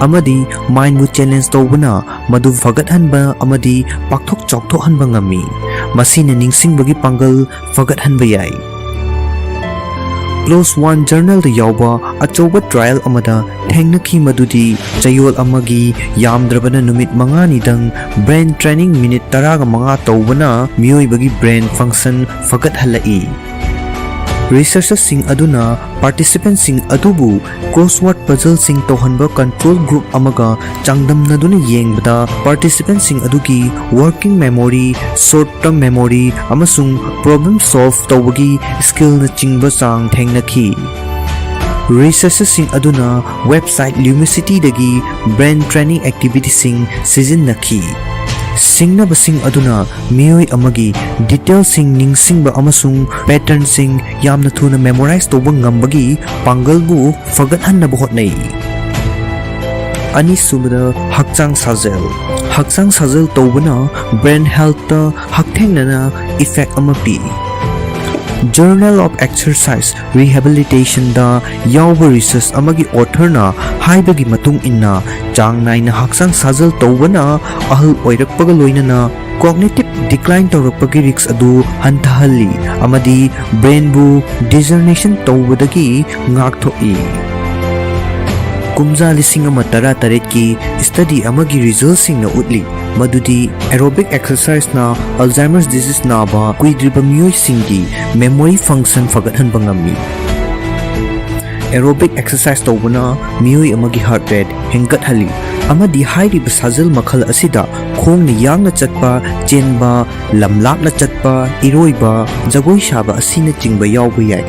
ꯑꯃꯗꯤ ꯃꯥꯏꯟꯕꯨ ꯆꯦꯂꯦꯟꯖ ꯇꯧꯕꯅ ꯃꯗꯨ ꯐꯒꯠꯍꯟꯕ ꯑꯃꯗꯤ ꯄꯥꯛꯊꯣꯛ ꯆꯥꯎꯊꯣꯛꯍꯟꯕ ꯉꯝꯃꯤ꯫ ꯃꯁꯤꯅ ꯅꯤꯡꯁꯤꯡꯕꯒꯤ ꯄꯥꯡꯒꯜ ꯐꯒꯠꯍꯟꯕ ꯌꯥꯏ꯫ ꯀ꯭ꯂꯣꯖ ꯋꯥꯟ ꯖꯔꯅꯦꯜꯗ ꯌꯥꯎꯕ ꯑꯆꯧꯕ ꯇ꯭ꯔꯥꯌꯦꯜ ꯑꯃꯗ ꯊꯦꯡꯅꯈꯤ ꯃꯗꯨꯗꯤ ꯆꯌꯣꯜ ꯑꯃꯒꯤ ꯌꯥꯝꯗ꯭ꯔꯕꯅ ꯅꯨꯃꯤꯠ 5ꯅꯤꯗꯪ ꯕ꯭ꯔꯦꯟ ꯇ꯭ꯔꯦꯅꯤꯡ ꯃꯤꯅꯤꯠ 15 ꯇꯧꯕꯅ ꯃꯤꯑꯣꯏꯕꯒꯤ ꯕ꯭ꯔꯦꯟ ꯐꯪꯛꯁꯟ ꯐꯒꯠꯍꯜꯂꯛꯏ꯫ ꯔꯤꯁꯔꯆꯔꯁꯤꯡ ꯑꯗꯨꯅ ꯄꯥꯔꯇꯤꯁꯤꯄꯦꯟꯠꯁꯤꯡ ꯑꯗꯨꯕꯨ ꯀ꯭ꯔꯣꯁꯋꯥꯔꯗ ꯄꯖꯜꯁꯤꯡ ꯇꯧꯍꯟꯕ ꯀꯟꯇ꯭ꯔꯣꯜ ꯒ꯭ꯔꯨꯞ ꯑꯃꯒ ꯆꯥꯡꯗꯝꯅꯗꯨꯅ ꯌꯦꯡꯕꯗ ꯄꯥꯔꯇꯤꯁꯤꯄꯦꯟꯠꯁꯤꯡ ꯑꯗꯨꯒꯤ working memory, short term memory ꯑꯃꯁꯨꯡ ꯄ꯭ꯔꯣꯕ꯭ꯂꯦꯝ ꯁꯣꯜꯚ ꯇꯧꯕꯒꯤ ꯁ꯭ꯀꯤꯜꯅꯆꯤꯡꯕ ꯆꯥꯡ ꯊꯦꯡꯅꯈꯤ꯫ ꯔꯤꯁꯔꯆꯔꯁꯤꯡ ꯑꯗꯨꯅ ꯋꯦꯕꯁꯥꯏꯠ ꯂ꯭ꯌꯨꯃꯤꯁꯤꯇꯤꯗꯒꯤ ꯕ꯭ꯔꯦꯟ ꯇ꯭ꯔꯦꯅꯤꯡ ꯑꯦꯛꯇꯤꯚꯤꯇꯤꯁꯤꯡ ꯁꯤꯖꯤꯟꯅꯈꯤ꯫ ꯁꯤꯡꯅꯕꯁꯤꯡ ꯑꯗꯨꯅ ꯃꯤꯑꯣꯏ ꯑꯃꯒꯤ ꯗꯤꯇꯦꯜꯁꯤꯡ ꯅꯤꯡꯁꯤꯡꯕ ꯑꯃꯁꯨꯡ ꯄꯦꯇꯔꯟꯁꯤꯡ ꯌꯥꯝꯅ ꯊꯨꯅ ꯃꯦꯃꯣꯔꯥꯏꯖ ꯇꯧꯕ ꯉꯝꯕꯒꯤ ꯄꯥꯡꯒꯜꯕꯨ ꯐꯒꯠꯍꯟꯅꯕ ꯍꯣꯠꯅꯩ꯫ ꯑꯅꯤꯁꯨꯕꯗ ꯍꯛꯆꯥꯡ ꯁꯥꯖꯦꯜ꯫ ꯍꯛꯆꯥꯡ ꯁꯥꯖꯦꯜ ꯇꯧꯕꯅ ꯕ꯭ꯔꯦꯟ ꯍꯦꯜꯊꯇ ꯍꯛꯊꯦꯡꯅꯅ ꯏꯐꯦꯛ ꯑꯃ ꯄꯤ꯫ ꯖꯔꯅꯦꯜ ꯑꯣꯐ ꯑꯦꯛꯁꯔꯁꯥꯏꯖ ꯔꯤꯍꯦꯕꯤꯂꯤꯇꯦꯁꯟꯗ ꯌꯥꯎꯕ ꯔꯤꯁꯔꯆ ꯑꯃꯒꯤ ꯑꯣꯊꯔꯅ ꯍꯥꯏꯕꯒꯤ ꯃꯇꯨꯡ ꯏꯟꯅ ꯆꯥꯡ ꯅꯥꯏꯅ ꯍꯛꯆꯥꯡ ꯁꯥꯖꯦꯜ ꯇꯧꯕꯅ ꯑꯍꯜ ꯑꯣꯏꯔꯛꯄꯒ ꯂꯣꯏꯅꯅ ꯀꯣꯒꯅꯤꯇꯤꯚ ꯗꯤꯀ꯭ꯂꯥꯏꯟ ꯇꯧꯔꯛꯄꯒꯤ ꯔꯤꯛꯁ ꯑꯗꯨ ꯍꯟꯊꯍꯜꯂꯤ ꯑꯃꯗꯤ ꯕ꯭ꯔꯦꯟꯕꯨ ꯗꯤꯖꯅꯔꯦꯁꯟ ꯇꯧꯕꯗꯒꯤ ꯉꯥꯛꯊꯣꯛꯏ꯫ ꯀꯨꯝꯖꯥ 1918ꯀꯤ ꯁ꯭ꯇꯗꯤ ꯑꯃꯒꯤ ꯔꯤꯖꯜꯠꯁꯤꯡꯅ ꯎꯠꯂꯤ ꯃꯗꯨꯗꯤ ꯑꯦꯔꯣꯕꯤꯛ ꯑꯦꯛꯁꯔꯁꯥꯏꯖꯅ ꯑꯜꯖꯥꯏꯃꯔꯁ ꯗꯤꯖꯤꯖ ꯅꯥꯕ ꯀꯨꯏꯗ꯭ꯔꯤꯕ ꯃꯤꯑꯣꯏꯁꯤꯡꯒꯤ ꯃꯦꯃꯣꯔꯤ ꯐꯪꯛꯁꯟ ꯐꯒꯠꯍꯟꯕ ꯉꯝꯃꯤ꯫ ꯑꯦꯔꯣꯕꯤꯛ ꯑꯦꯛꯁꯔꯁꯥꯏꯖ ꯇꯧꯕꯅ ꯃꯤꯑꯣꯏ ꯑꯃꯒꯤ ꯍꯥꯔꯠ ꯔꯦꯠ ꯍꯦꯟꯒꯠꯍꯜꯂꯤ ꯑꯃꯗꯤ ꯍꯥꯏꯔꯤꯕ ꯁꯥꯖꯦꯜ ꯃꯈꯜ ꯑꯁꯤꯗ ꯈꯣꯡꯅ ꯌꯥꯡꯅ ꯆꯠꯄ, ꯆꯦꯟꯕ, ꯂꯝꯂꯥꯞꯅ ꯆꯠꯄ, ꯏꯔꯣꯏꯕ, ꯖꯒꯣꯏ ꯁꯥꯕ ꯑꯁꯤꯅꯆꯤꯡꯕ ꯌꯥꯎꯕ ꯌꯥꯏ꯫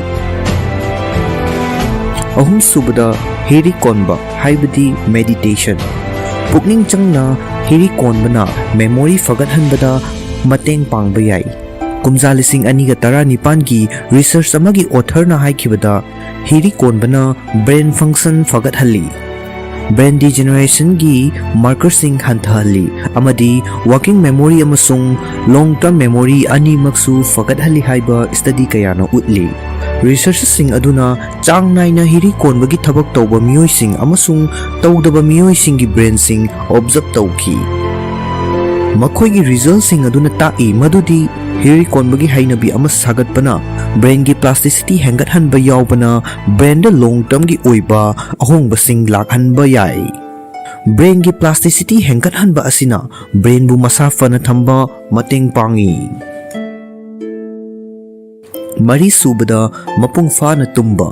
ꯑꯍꯨꯝꯁꯨꯕꯗ ꯍꯤꯔꯤ ꯀꯣꯟꯕ ꯍꯥꯏꯕꯗꯤ ꯃꯦꯗꯤꯇꯦꯁꯟ꯫ ꯄꯨꯛꯅꯤꯡ ꯆꯪꯅ ꯍꯤꯔꯤ ꯀꯣꯟꯕꯅ ꯃꯦꯃꯣꯔꯤ ꯐꯒꯠꯍꯟꯕꯗ ꯃꯇꯦꯡ ꯄꯥꯡꯕ ꯌꯥꯏ꯫ ꯀꯨꯝꯖꯥ 2019ꯒꯤ ꯔꯤꯁꯔꯆ ꯑꯃꯒꯤ ꯑꯣꯊꯔꯅ ꯍꯥꯏꯈꯤꯕꯗ ꯍꯤꯔꯤ ꯀꯣꯟꯕꯅ ꯕ꯭ꯔꯦꯟ ꯐꯪꯛꯁꯟ ꯐꯒꯠꯍꯜꯂꯤ, ꯕ꯭ꯔꯦꯟ ꯗꯤꯖꯦꯅꯔꯦꯁꯟꯒꯤ ꯃꯥꯔꯀꯔꯁꯤꯡ ꯍꯟꯊꯍꯜꯂꯤ ꯑꯃꯗꯤ ꯋꯥꯔꯀꯤꯡ ꯃꯦꯃꯣꯔꯤ ꯑꯃꯁꯨꯡ ꯂꯣꯡ ꯇꯔꯝ ꯃꯦꯃꯣꯔꯤ ꯑꯅꯤꯃꯛꯁꯨ ꯐꯒꯠꯍꯜꯂꯤ ꯍꯥꯏꯕ ꯁ꯭ꯇꯗꯤ ꯀꯌꯥꯅ ꯎꯠꯂꯤ꯫ ꯔꯤꯁꯔꯆꯔꯁꯤꯡ ꯑꯗꯨꯅ ꯆꯥꯡ ꯅꯥꯏꯅ ꯍꯤꯔꯤ ꯀꯣꯟꯕꯒꯤ ꯊꯕꯛ ꯇꯧꯕ ꯃꯤꯑꯣꯏꯁꯤꯡ ꯑꯃꯁꯨꯡ ꯇꯧꯗꯕ ꯃꯤꯑꯣꯏꯁꯤꯡꯒꯤ ꯕ꯭ꯔꯦꯟꯁꯤꯡ ꯑꯣꯕꯖꯔꯕ ꯇꯧꯈꯤ꯫ ꯃꯈꯣꯏꯒꯤ ꯔꯤꯖꯜꯠꯁꯤꯡ ꯑꯗꯨꯅ ꯇꯥꯛꯏ ꯃꯗꯨꯗꯤ Hiri konbagi hainabi ama sagatpana brain gi plasticity hengathanba yaubana brain da long term gi oiba ahongba sing lakhanba yai. Brain gi plasticity hengathanba asina brain bu masa fana thamba mateng pangi. Mari subada mapung fana tumba.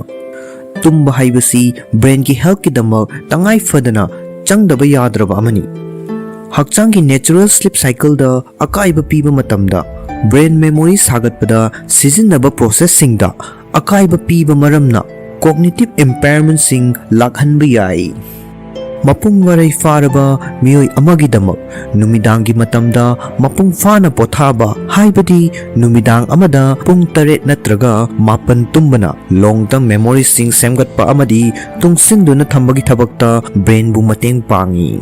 Tumba haibasi brain ki health ki damak tangai fadana changdaba yadraba amani. Hakchang ki natural sleep cycle da akaiba piba matamda brain memory sagatpada sijinnaba processing da akaiba piba maramna cognitive impairment sing lakhanba yai. Mapung warai faraba miyoi amagi damak numidangi matamda mapung fana pothaba haibadi numidang amada pung 8 natraga mapan tumbana long term memory sing semgatpa amadi tungsinduna thambagi thabakta brain bu mateng pangi.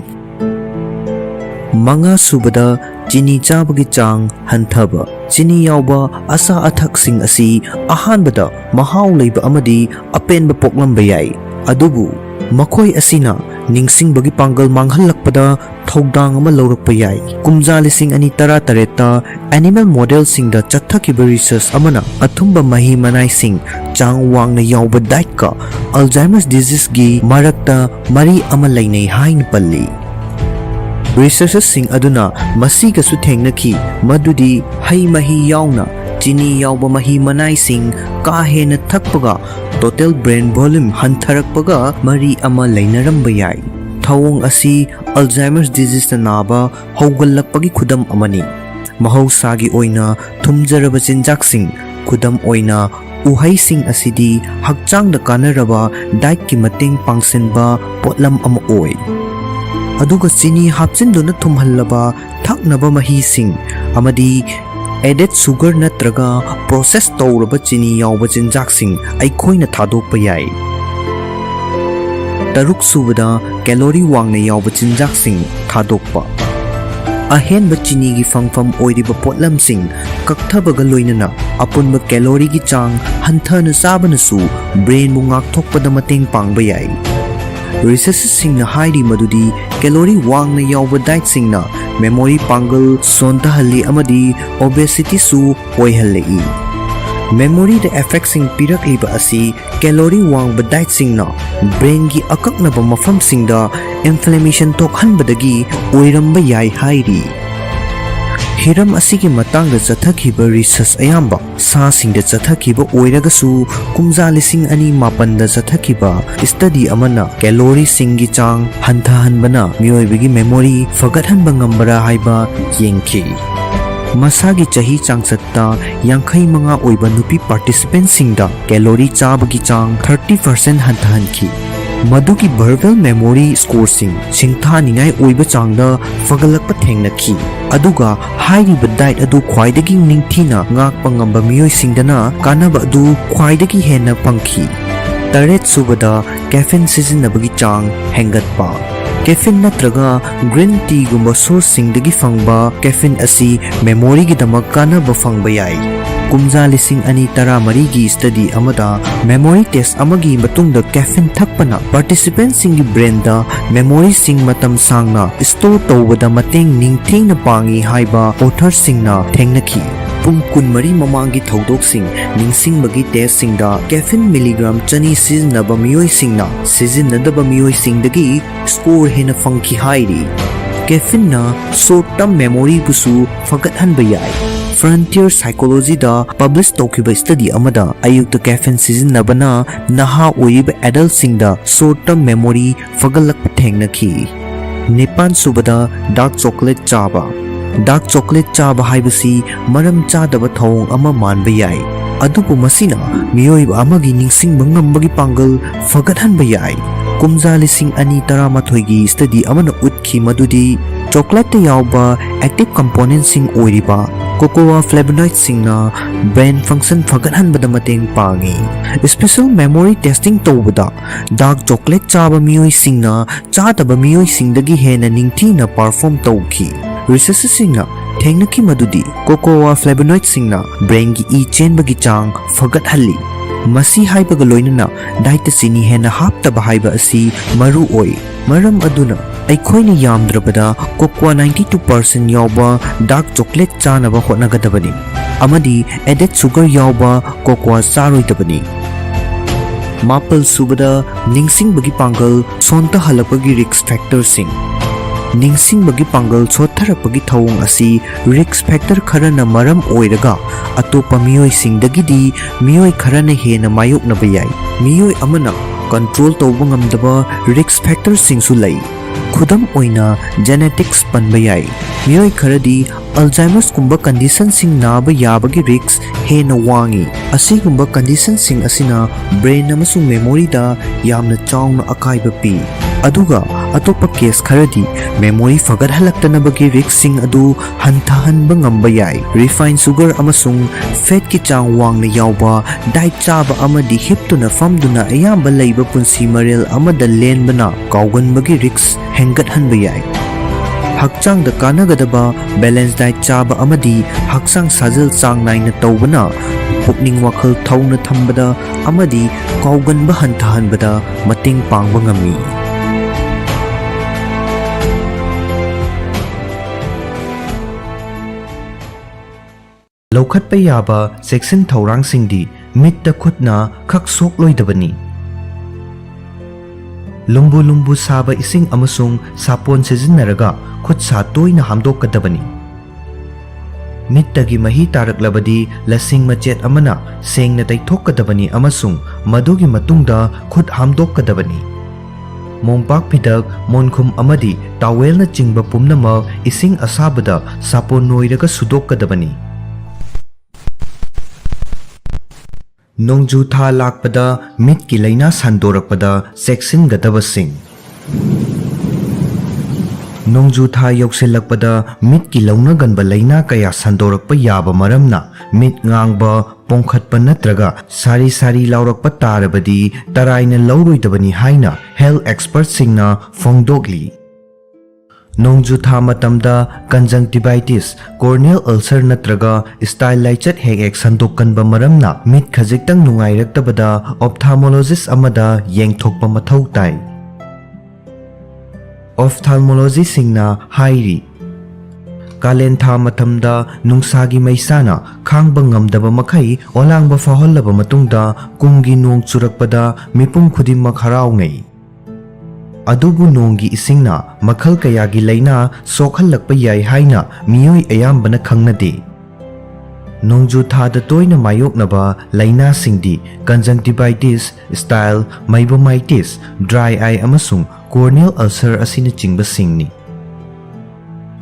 Manga subada chini chabagi chang hanthaba. Chini yauba asa athak sing asi ahanbada mahau leiba amadi apenba poklamba yai. Adubu makhoi asina ningsing bagi panggal manghallakpada thogdang ama laurakpa yai. Kumja lising ani tara tareta animal model sing da chathakiba research amana athumba mahi manai sing chang wangna yauba diet ka Alzheimer's disease gi marakta mari ama lainai hain palli. Researchers sing aduna masiga su thengnaki madudi hai mahi yauna chini yauba mahi manai sing ka hena thakpaga total brain volume hantharakpaga mari ama lainaramba yai. Thawong asi Alzheimer's disease na naba hawgallakpagi khudam amani. Mahausagi oina thumjaraba chinjak sing khudam oina uhai sing asidi hakchang da kanaraba diet ki mateng pangsenba potlam ama oi. Aduga chini hapchinduna thumhallaba thaknaba mahi sing amadi added sugar natraga process tawraba chini yauba chinjak sing aikhoina thadokpa yai. Taruk subada calorie wangna yauba chinjak sing thadokpa. Ahenba chini gi fangfam oiriba potlam sing kakthabaga loinana apunba calorie gi chang hanthana sabana su brain bu ngakthokpada mateng pangba yai. Researchers sing na hairi madudi calorie wangna yauba diet sing na memory pangal sontahalli amadi obesity su oihallei. Memory the effect sing pirakliba asi calorie wangba diet sing na brain gi akaknaba mafam sing da inflammation thokhanbadagi oiramba yai hairi. Hiram asigi matangda chathakiba research ayamba sa singda chathakiba oiragasu kumja lising ani mapanda chathakiba study amana calorie singi chang hanthahanbana miyoibigi memory fagathanba ngambara haiba yengki. Masagi chahi changsatta yankhai manga oiba nupi participants singda calorie chabagi chang 30% hanthahanki. Maduki verbal memory score sing singthaningai oiba changda fagalakpa thengnaki. Aduga hairiba diet adu khwaidagi ningthina ngakpa ngamba miyoi singdana kanaba adu khwaidagi hena pangki. Taret subada caffeine sijinnabagi chang hengatpa. Caffeine natraga green tea gumba source singdagi fangba caffeine asi memory gi damak kanaba fangba yai. Kumja lising ani tara marigi study amada memory test amagi matungda caffeine thakpana participants singi brain da memory sing matam sangna store tawbada mateng ningthingna pangi haiba author singna thengnaki. Pung kun mari mamangi thodok sing ningsing bagi test singda caffeine milligram chani sijinnaba miyoi singna sijinnadaba miyoi singdagi score hena fangki hairi. Caffeine na short term memory busu fagathanba yai. Frontier Psychology da publish tokiba study amada ayukta caffeine sijinnabana naha oiba adult singda short term memory fagalakpa thengnaki. Nipan subada dark chocolate chaba. Dark chocolate chaba haibasi maram chadaba thawong ama manba yai. Adubu masina miyoiba amagi ningsingba ngambagi pangal fagathanba yai. Kumja lising ani taramathoigi study amana utkhi madudi chocolate yauba active component sing oiriba cocoa flavonoid singna brain function fagathanbada mateng pangi. Special memory testing tawbada dark chocolate chaba miyoi singna chadaba miyoi singdagi hena ningthina perform tawki. Researchers singna thengnaki madudi cocoa flavonoid singna brain gi e chenbagi chang fagathalli. Masi haibaga loinana diet chini hena haptaba haiba asi maru oi. Maram aduna aikhoina yamdrabada cocoa 92% yauba dark chocolate chanaba hotnagadabani. amadi added sugar yauba cocoa charoidabani. Mapal subada ningsingbagi pangal sonta halapagi risk factor sing. ningsingbagi pangal sotharapagi thawong asi risk factor kharana maram oiraga atopa miyoi singdagidi miyoi kharana hena mayoknaba yai. Miyoi amana control tawba ngamdaba risk factor singsu lai. Khudam oina genetics panba yai. Miyoi kharadi Alzheimer's kumba condition sing naba yabagi risk hena wangi. Asigumba condition sing asina brain amasung memory da yamna chawna akaiba pi. Aduga atopa case kharadi memory fagat halaktanabagi risk sing adu hantahanba ngamba yai. Refined sugar amasung fat ki chang wangna yauba diet chaba amadi hiptuna famduna ayamba laiba punsi marel amada lenbana kauganbagi risk hengat hanba yai. Hakchang da kanagadaba balance diet chaba amadi hakchang sajal chang naina tawbana pukning wakhal thawna thambada amadi kauganba hantahanbada mating pangba ngami. Lawkhatpa yaba section thawrangsingdi mitta khutna khak sok loidabani. Lumbu lumbu saba ising amasung sapon sizinaraga khut sa toina hamdokadabani. Mittagi mahi taraklabadi lasing machet amana sengna taithokadabani amasung madugi matungda khut hamdokadabani. Mongpak pidak monkhum amadi tawelna chingba pumnama ising asabada sapon noiraga sudokadabani. Nongju tha lakpada mit ki laina sandorakpada section gadabasing. Nongju tha yoksilakpada mit ki launa ganba laina kaya sandorakpa yaba maramna mit ngangba pongkhatpa natraga sari sari laurakpa tarabadi taraina lauroidabani haina health experts singna fongdogli. Nongju tha matamda conjunctivitis, corneal ulcer natraga style laichat hek ek sandokkanba maramna mit khajiktang nungairaktabada ophthalmologist amada yengthokpa mathau tai. Ophthalmologist singna hairi kalen tha matamda nungsagi maisana khangba ngamdaba makhai olangba fahollaba matungda kumgi nong churakpada mipum khudimmak harawngai. Adubu nongi isingna makhal kayagi laina sokhallakpa yai haina miyoi ayambana khangnade. Nongju thada toina mayoknaba laina singdi conjunctivitis, style, meibomitis, dry eye amasung corneal ulcer asina chingba singni.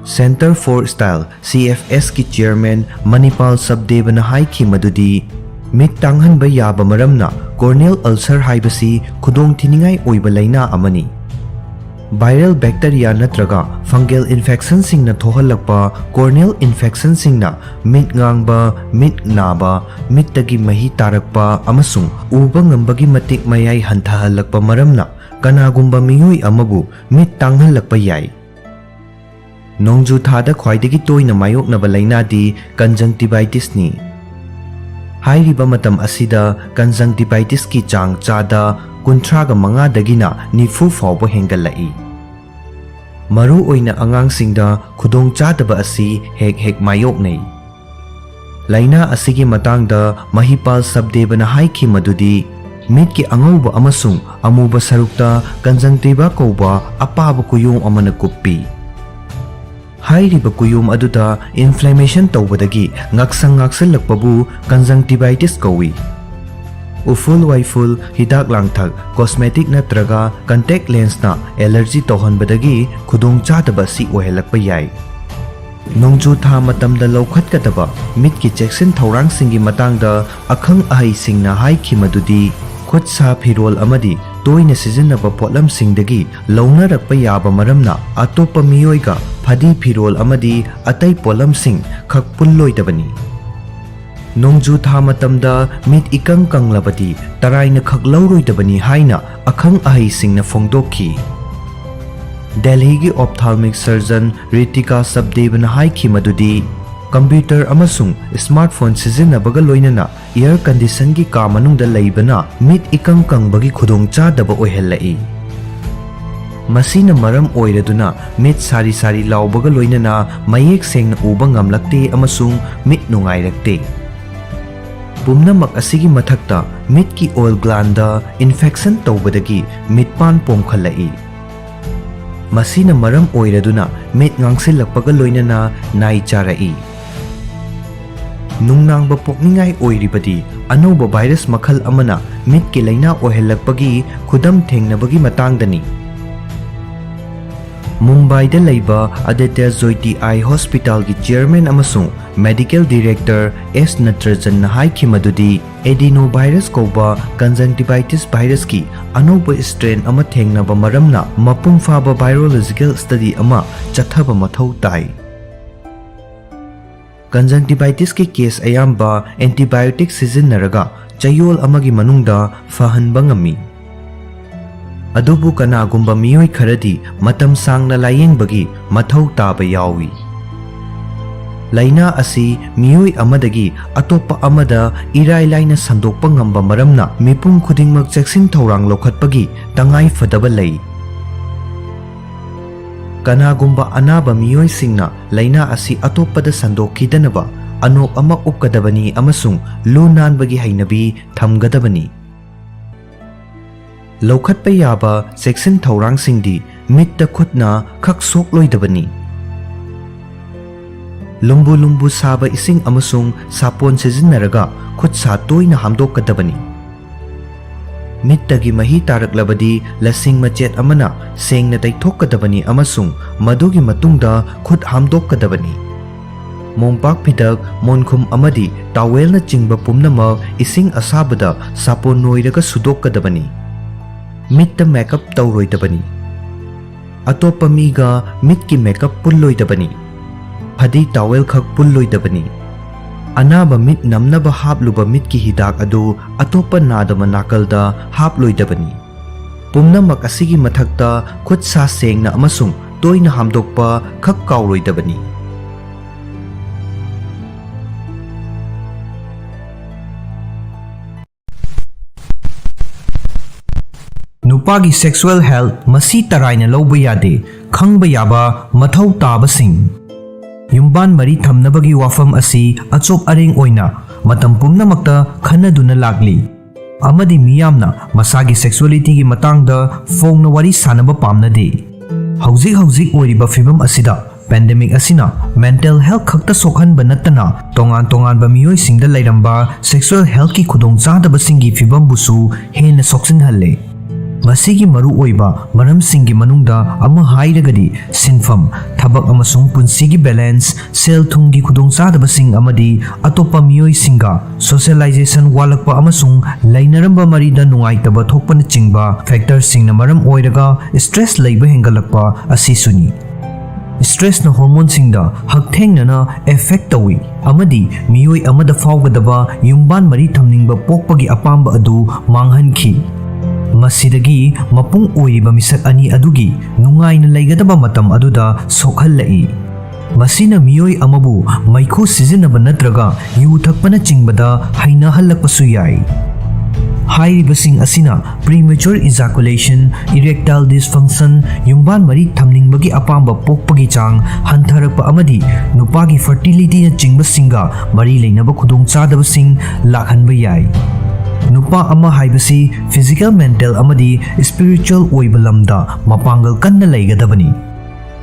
Center for Style CFS ki chairman Manipur Sabdebana haiki madudi mit tanghanba yaba maramna corneal ulcer haibasi khudong thiningai oiba laina amani. Viral bacteria natraga fungal infection singna thohalakpa corneal infection singna mit ngangba mit naba mittagi mahi tarakpa amasung uba ngambagi matik mayai hantahalakpa maramna kanagumba miyoi amabu mit tanghalakpa yai. Nongju thada khwaidagi toina mayoknaba lainadi conjunctivitis ni. Hairiba matam asida conjunctivitis ki chang chada kuntraga manga dagina nifu fawba hengalai. Maru oina angang singda khudong chadaba asi hek hek mayoknei. Laina asigi matangda Mahipal Sabdebana haiki madudi mit ki angauba amasung amuba sarukta conjunctiva kauba apaba kuyong amana kuppi. Hairiba kuyum aduda inflammation tawbadagi ngaksang ngaksalakpabu conjunctivitis kawi. Uful waiful hidak langthak cosmetic natraga contact lens na allergy tohanbadagi khudong chadaba si ohelakpa yai. Nongju tha matamda lawkhatkadaba mit ki checksin thawrang singi matangda akhang ahai singna haiki madudi khut sa phirol amadi toina sizinaba potlam singdagi launarakpa yaba maramna atopa miyoiga phadi phirol amadi atai polam sing khakpulloidabani. Nongju tha matamda mit ikang kanglabadi taraina khaklauroidabani haina akhang ahai singna fongdokhi. Delhi gi ophthalmic surgeon Ritika Sabdebana haiki madudi computer amasung smartphone sizinnabaga loinana air condition gi ka manungda leibana mit ikang kangbagi khudong chadaba ohelai. Masina maram oiraduna mit sari sari laubaga loinana mayek sengna uba ngamlakte amasung mit nungairakte. Pumnamak asigi mathakta mit ki oil gland infection tawbadagi mitpan pomkhalai. Masina maram oiraduna mit ngangsilakpaga loinana nai charai. Nungnangba pokningai oiribadi anauba virus makhal amana mit ki laina ohelakpagi khudam thengnabagi matangdani. Mumbai da laiba Aditya Jyoti Eye Hospital ki chairman amasung medical director S Natrajan na haiki madudi adenovirus koba conjunctivitis virus ki anauba strain ama thengnaba maramna mapung faba virological study ama chathaba mathau tai. Conjunctivitis ki case ayamba antibiotic sizinaraga chayol amagi manungda fahanba ngami. Adubu kanagumba miyoi kharadi matam sangna layengbagi mathau taba yawi. Laina asi miyoi amadagi atopa amada irai laina sandokpa ngamba maramna mipum khudingmak cheksin thorang lokhatpagi tangai fadaba lei. Kanagumba anaba miyoi singna laina asi atopada sandokhidanaba anok ama upkadabani amasung lunanbagi hainabi thamgadabani. Lokhatpa yaba seksin thorang singdi mitta khutna khak sok loidabani. Lumbu lumbu saba ising amasung sapon sizinaraga khut sa toina hamdokadabani. Mittagi mahi taraklabadi lasing machet amana sengna taithokadabani amasung madugi matungda khut hamdokadabani. Mompak pidak monkhum amadi tawelna chingba pumnama ising asabada sapon noiraga sudokadabani. Mitta makeup tawroidabani. Atopa miga mit ki makeup pulloidabani. Phadi towel khak pulloidabani. Anaba mit namnaba hapluba mit ki hidak adu atopa nadama nakalda haploidabani. Pumnamak asigi mathakta khut sa sengna amasung toina hamdokpa khak kawroidabani. Nupagi sexual health masi taraina lawba yade khangba yaba mathau tabasing. Yumban mari thamnabagi wafam asi achop areng oina matam pumnamakta khanaduna lagli. Amadi miyamna masagi sexuality gi matangda phongna wari sanaba pamnade. Hauzik oiriba fibam asida pandemic asina mental health khakta sokhanba natana tongan ba miyoi singda lairamba sexual health ki khudong chadaba singi fibam busu hena soksin halle. Masigi maru oiba maram singi manungda ama hairagadi sinfam thabak amasung punsigi balance sel thungi khudong chadaba sing amadi atopa miyoi singa socialization walakpa amasung lainaramba marida nungaitaba thokpana chingba factor singna maram oiraga stress leiba hengalakpa asisuni. Stress na hormone singda hakthengna na effect tawi amadi miyoi amada fawgadaba yumban mari thamningba pokpagi apamba adu manghankhi. Masidagi mapung oiriba misak ani adugi nungaina laigadaba matam aduda sokhallai. Masina miyoi amabu maikho sizinaba natraga yu thakpana chingbada haina halakpasu yai. Hairibasing asina premature ejaculation, erectile dysfunction, yumban mari thamningbagi apamba pokpagi chang hantharakpa amadi nupagi fertility na chingbasinga mari leinaba khudong chadabasing lakhanba yai. Nupa ama haibasi physical, mental amadi spiritual oiba lamda mapangal kanna laigadabani.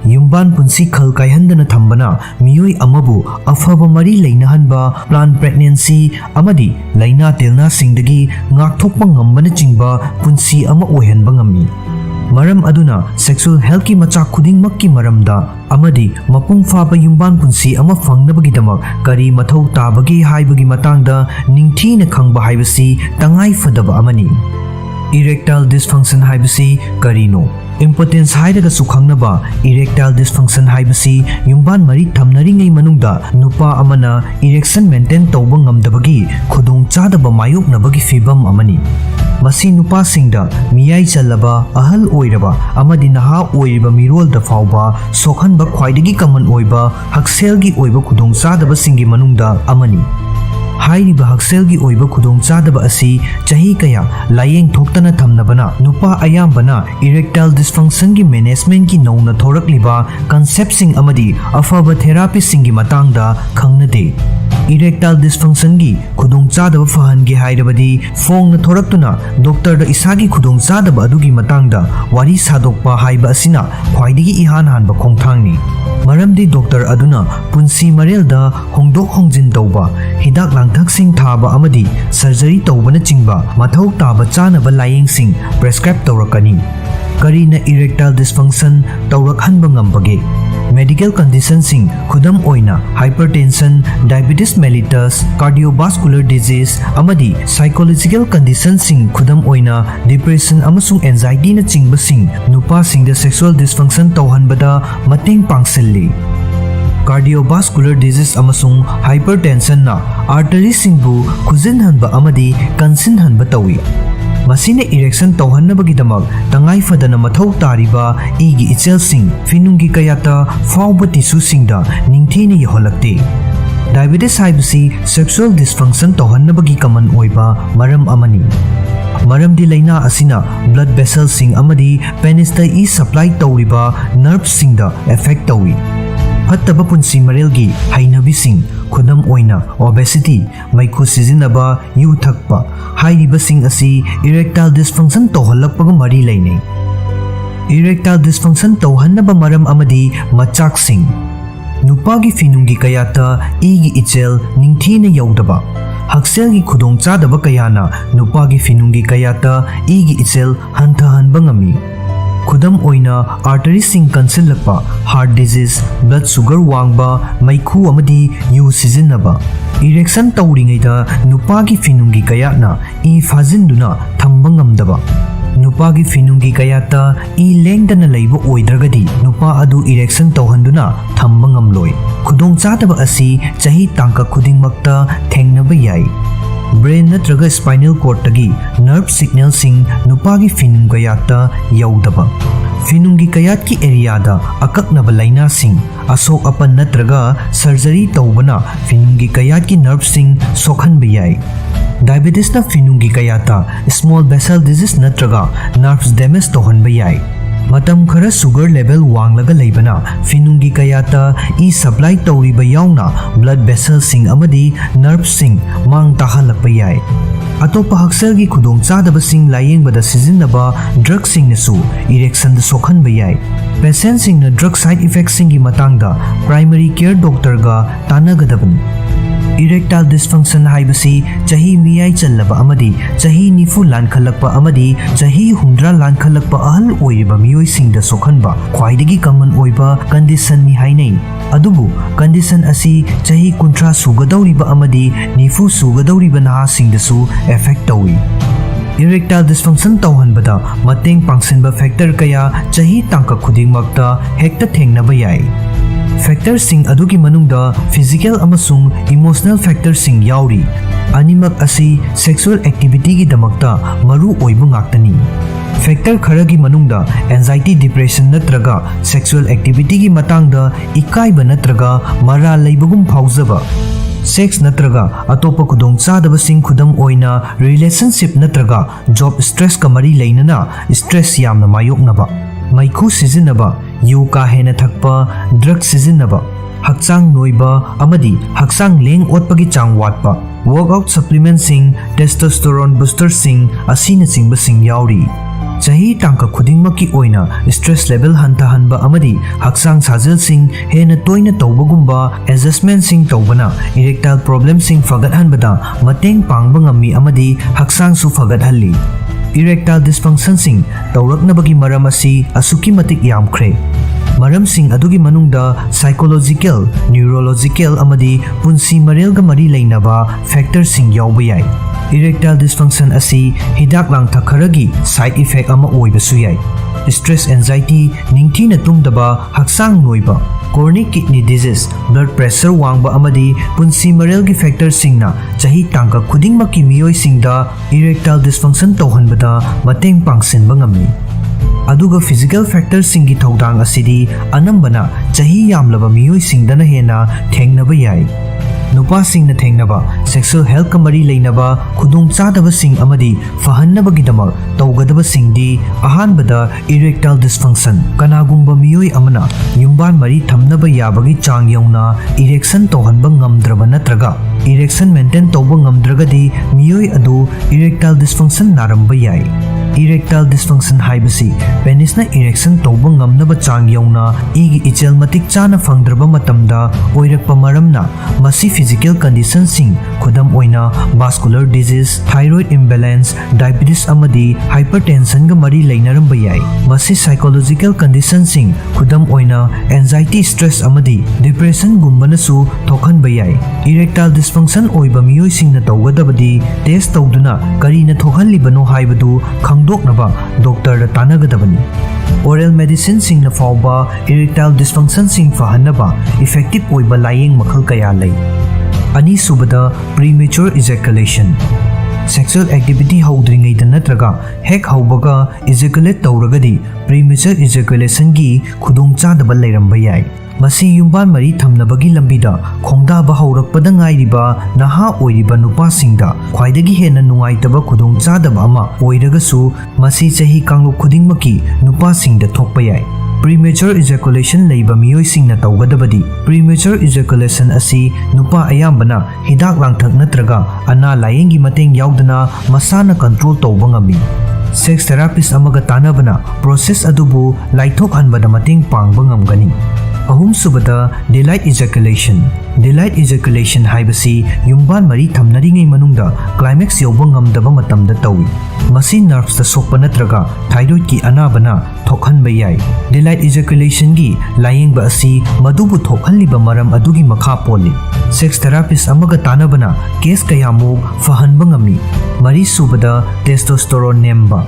Yumban punsi khal kaihandana thambana miyoi amabu afaba mari leinahanba planned pregnancy amadi laina telna singdagi ngakthokpa ngambana chingba punsi ama ohenba ngami. Maram aduna sexual health ki machak khudingmakki maramda amadi mapung faba yumban punsi ama fangnabagi-damak kari mathau tabagi haibagi matangda ningthina khangba haibasi tangai fadaba amani. Erectile dysfunction haibasi karino. Impotence hairaga sukhangnaba erectile dysfunction haibasi yumban mari thamnaringai manungda nupa amana erection maintain tawba ngamdabagi khudong chadaba mayoknabagi fibam amani. Masi nupa singda miyai chalaba ahal oiraba amadi naha oiriba mirol da fawba sokhanba khwaidagi common oiba hakselgi oiba khudong chadaba singi manungda amani. हाइरिबा हक्सेलगी ओइबा खुदोंचादबा असि चाही कया लायेंग थोक्तना थमनबना नुपा अयाम्बना erectile dysfunction की management की नौना थोरकलिबा कंसेप्टसिंग अमदी अफबा थेरापीसिंग की मतांगदा खंगनदे erectile dysfunction की खुदोंचादबा फहनगे हाइरबदी फोंगना थोरक्तुना doctor दा इसागी खुदोंचादबा अदुगी मतांगदा वारी सादोकपा हाइबा असिना ख्वाइदगी इहान हानबा खोंगथांगनी मरमदी डॉक्टर अदुना पुंसी मरेलदा होंदोक होंजिन तौबा हिदाक लांथकसिंग थाबा अमदी सर्जरी तौबना चिंबा मथौ ताबा चानबा लायेंगसिंग प्रेस्क्राइब तौरकनी करीना इरेक्टाइल डिस्फंक्शन तौरकहनबा ngambage मेडिकल कंडीशनसिंग खुदम ओइना hypertension diabetes mellitus cardiovascular disease अमदी साइकोलॉजिकल कंडीशनसिंग खुदम ओइना डिप्रेशन अमसुंग एंजाइटी न चिंबसिंग नुपासिंग द सेक्सुअल डिस्फंक्शन तौहनबदा मतेंग पांगसिल्ली कार्डियोवास्कुलर डिजीज अमसुंग हाइपरटेंशन ना आर्टरीसिंगबु खुजिनहनबा अमदी कंसिनहनबा तौई मसीने इरेक्शन तौहन्नबगिदमक तंगाई फदना मथौ तारिबा इगी इचेलसिंग फिनुंगी कयाता फाउबा टिश्यूसिंगदा निंगथेने यहोलक्ते डायबिटीज हाइबसी सेक्सुअल डिस्फंक्शन तौहन्नबगी कमन ओइबा मरम अमनी मरमदी लाइना असिना ब्लड वेसल्सिंग अमदी पेनिसता ई सप्लाई तौरिबा नर्व्ससिंगदा एफेक्ट तौई फत्तबा पुंसी मरेलगी हाइनबिसिंग खुदम ओइना ओबेसिटी मैखु सिजिनबा यू थकपा हाइरिबसिंग असि इरेक्टाइल डिस्फंक्शन तौहलकपगा मरी लैनै इरेक्टाइल डिस्फंक्शन तौहन्नबा मरम अमदी मचाकसिंग नुपागी फिनुंगी कयाता इगी इचेल निंगथेने यौदबा हक्सेलगी खुदोंचादबा कयाना नुपागी फिनुंगी कयाता इगी इचेल हंथहनबा ngami खुदम ओइना आर्टरीसिंग कंसिलकपा हार्ट डिजीज ब्लड शुगर वांगबा मैखु अमदी यू सिजिनबा इरेक्शन तौरिङैदा नुपागी फिनुंगी कयाना ई फाजिन्दुना थंबा ngamदबा नुपागी फिनुंगी कयाता ई लेंगदना लैबा ओइद्रगदी नुपा अदु इरेक्शन तौहन्दुना थंबा ngamloi खुदोंचादबा असि चाही तांका खुदिंगमक्ता थेंगनबा याई ब्रेन नत्रगा स्पाइनल कॉर्ड तगी नर्व सिग्नल सिंग नुपागी फिनुंग कयाता यौदबा फिनुंगी कयात की एरियादा अकक्नबा लाइना सिंग असोक अपन नत्रगा सर्जरी तौबना फिनुंगी कयात की नर्व सिंग सोखनबा याई डायबिटीज ना फिनुंगी कयाता स्मॉल वेसल डिजीज नत्रगा नर्व्स डैमेज तौहनबा याई मतम खरा शुगर लेवल वांगलगा लेबना फिनुंगी कयाता ई सप्लाई तौरिबा याउना ब्लड वेसल सिंग अमदी नर्व सिंग मांग ताहलकपा याई अतोपा हक्सेलगी खुदोंचादबा सिंग लायेंगबदा सिजिनबा ड्रग सिंगनसु इरेक्शन द सोखनबा याई पेशेंट सिंगना ड्रग साइड इफेक्ट सिंगी मतांगदा प्राइमरी केयर डॉक्टर गा तानागदबनी इरेक्टाइल डिस्फंक्शन हाइबसी चाही मियाई चल्लबा अमदी चाही निफु लानखलकपा अमदी चाही हुंद्रा लानखलकपा अहल ओइबा मियोई सिंगदा सोखनबा ख्वाइदगी कमन ओइबा कंडीशन नि हाइनै अदुबु कंडीशन असी चाही कुंट्रा सुगदौरिबा अमदी निफु सुगदौरिबा नहा सिंगदसु एफेक्ट तौई इरेक्टाइल डिस्फंक्शन तौहनबदा मतेंग पांगसिनबा फैक्टर कया चाही तांका खुदिंगमक्ता हेक्ता थेंगनबा याई फैक्टर सिंग अदुगी मनुंगदा फिजिकल अमसुंग इमोशनल फैक्टर सिंग याउरी अनिमक असी सेक्सुअल एक्टिविटी की दमकता मरु ओइबु ngaktani फैक्टर खरगी मनुंगदा एंजाइटी डिप्रेशन नत्रगा सेक्सुअल एक्टिविटी की मतंगदा इकाइबा नत्रगा मरा लैबगुम फाउजबा सेक्स नत्रगा अतोप खुदोंचादबसिंग खुदम ओइना रिलेशनशिप नत्रगा जॉब स्ट्रेस का मरी लैनना स्ट्रेस यामना मायोकनबा मैखु सिजिनबा यू का हेना थकपा ड्रग सिजिनबा हक्चांग नोइबा अमदी हक्चांग लेंग ओटपगी चांग वाटपा वर्कआउट सप्लीमेंट सिंग टेस्टोस्टेरोन बूस्टर सिंग असीना चिंबा सिंग याउरी चाही तांका खुदिंगमकी ओइना स्ट्रेस लेवल हंथहनबा अमदी हक्चांग साजल सिंग हेना तोइना तौबगुम्बा एडजस्टमेंट सिंग तौबना इरेक्टाइल प्रॉब्लम सिंग फगतहनबदा मतेंग पांगबा ngami अमदी हक्चांग सु फगतहल्ली इरेक्टाइल डिस्फंक्शन सिंग तौरकनबगी मरम असि असुकी मतिक यामख्रे मरम सिंग अदुगी मनुंगदा साइकोलॉजिकल न्यूरोलॉजिकल अमदी पुंसी मरेलगा मरी लैनबा फैक्टर सिंग याउबा याई इरेक्टाइल डिस्फंक्शन असि हिदाक लांथक खरगी साइड इफेक्ट अमा ओइबसु याई स्ट्रेस एंजाइटी निंगथीना तुमदबा हक्चांग नोइबा chronic kidney disease blood pressure wangba amadi punsi marel gi factor singna chahi tangka khudingmaki miyoi singda erectile dysfunction tauhanbada mateng pangsinba ngamni aduga physical factor singi thodang asidi anambana chahi yamlaba miyoi singdana hena thengnaba yai नुपासिंगना थेंगनबा sexual health का मरी लेनबा खुदुंग चादबसिंग अमदी फहन्नबगिदमक तौगदबसिंगदी अहानबदा erectile dysfunction कनागुंबा मियोय अमना युम्बान मरी थमनबा याबगी चांग यौना इरेक्शन तौहनबा ngamdraba natraga इरेक्शन मेंटेन तौबा ngamdragadi मियोय अदु इरेक्टाइल डिस्फंक्शन नारंबा याय इरेक्टाइल डिस्फंक्शन हाइबसी पेनिसना इरेक्शन तौबा ngamnaba चांग यौना इगी इचेल मतिक चाना फंगद्रबा मतमदा ओइरकपा मरमना मसी फिजिकल कंडीशन सिंग खुदम ओइना vascular disease thyroid imbalance diabetes अमदी हाइपरटेंशन गा मरी लेनरंबा याय मसी साइकोलॉजिकल कंडीशन सिंग खुदम ओइना एंजाइटी स्ट्रेस अमदी डिप्रेशन गुंबनसु थोखनबा याय erectile dysfunction ओइबा मियोय सिंगना तौगदबदी test तौदुना Kareena थोखनलिबनो हाइबदु खंगदोकनबा doctor दा तानगदबनी ओरल मेडिसिन सिंगना फाउबा इरेक्टाइल डिस्फंक्शन सिंग फहन्नबा इफेक्टिव ओइबा लायेंग मखल कया लई अनि सुबदा प्रीमेच्योर इजैकुलेशन सेक्सुअल एक्टिविटी हौद्रिंगैदा नत्रगा हेक हौबगा इजैकुलेट तौरगदी प्रीमेच्योर इजैकुलेशन की खुदोंग चादबा लेरंबा याय मसी युम्बान मरी थमनबगी लंबिदा खोंगदाबा हौरकपदा ngairiba naha oiriba nupasingda khwaidagi hena nungaitaba khudong chadaba ama oiragasu masi chahi kangluk khudingmaki nupasingda thokpa yai premature ejaculation leiba miyoisingna tawgadabadi premature ejaculation asi nupa ayambana hidak langthak natraga ana layengi mateng yaudana masana control tawba ngami sex therapist amaga tanabana process adubu laithok hanbada mateng pangba ngamgani ahum subada delayed ejaculation delayed ejaculation haibasi yumban mari thamnaringai manungda climax yawba ngamdaba matamda tawi masi nerves da sokpa natraga thyroid ki anabana thokhanba yai delayed ejaculation gi layengba asi madubu thokhanliba maram adugi makha poli sex therapist amaga tanabana case kayamu fahanba ngami mari subada testosterone nemba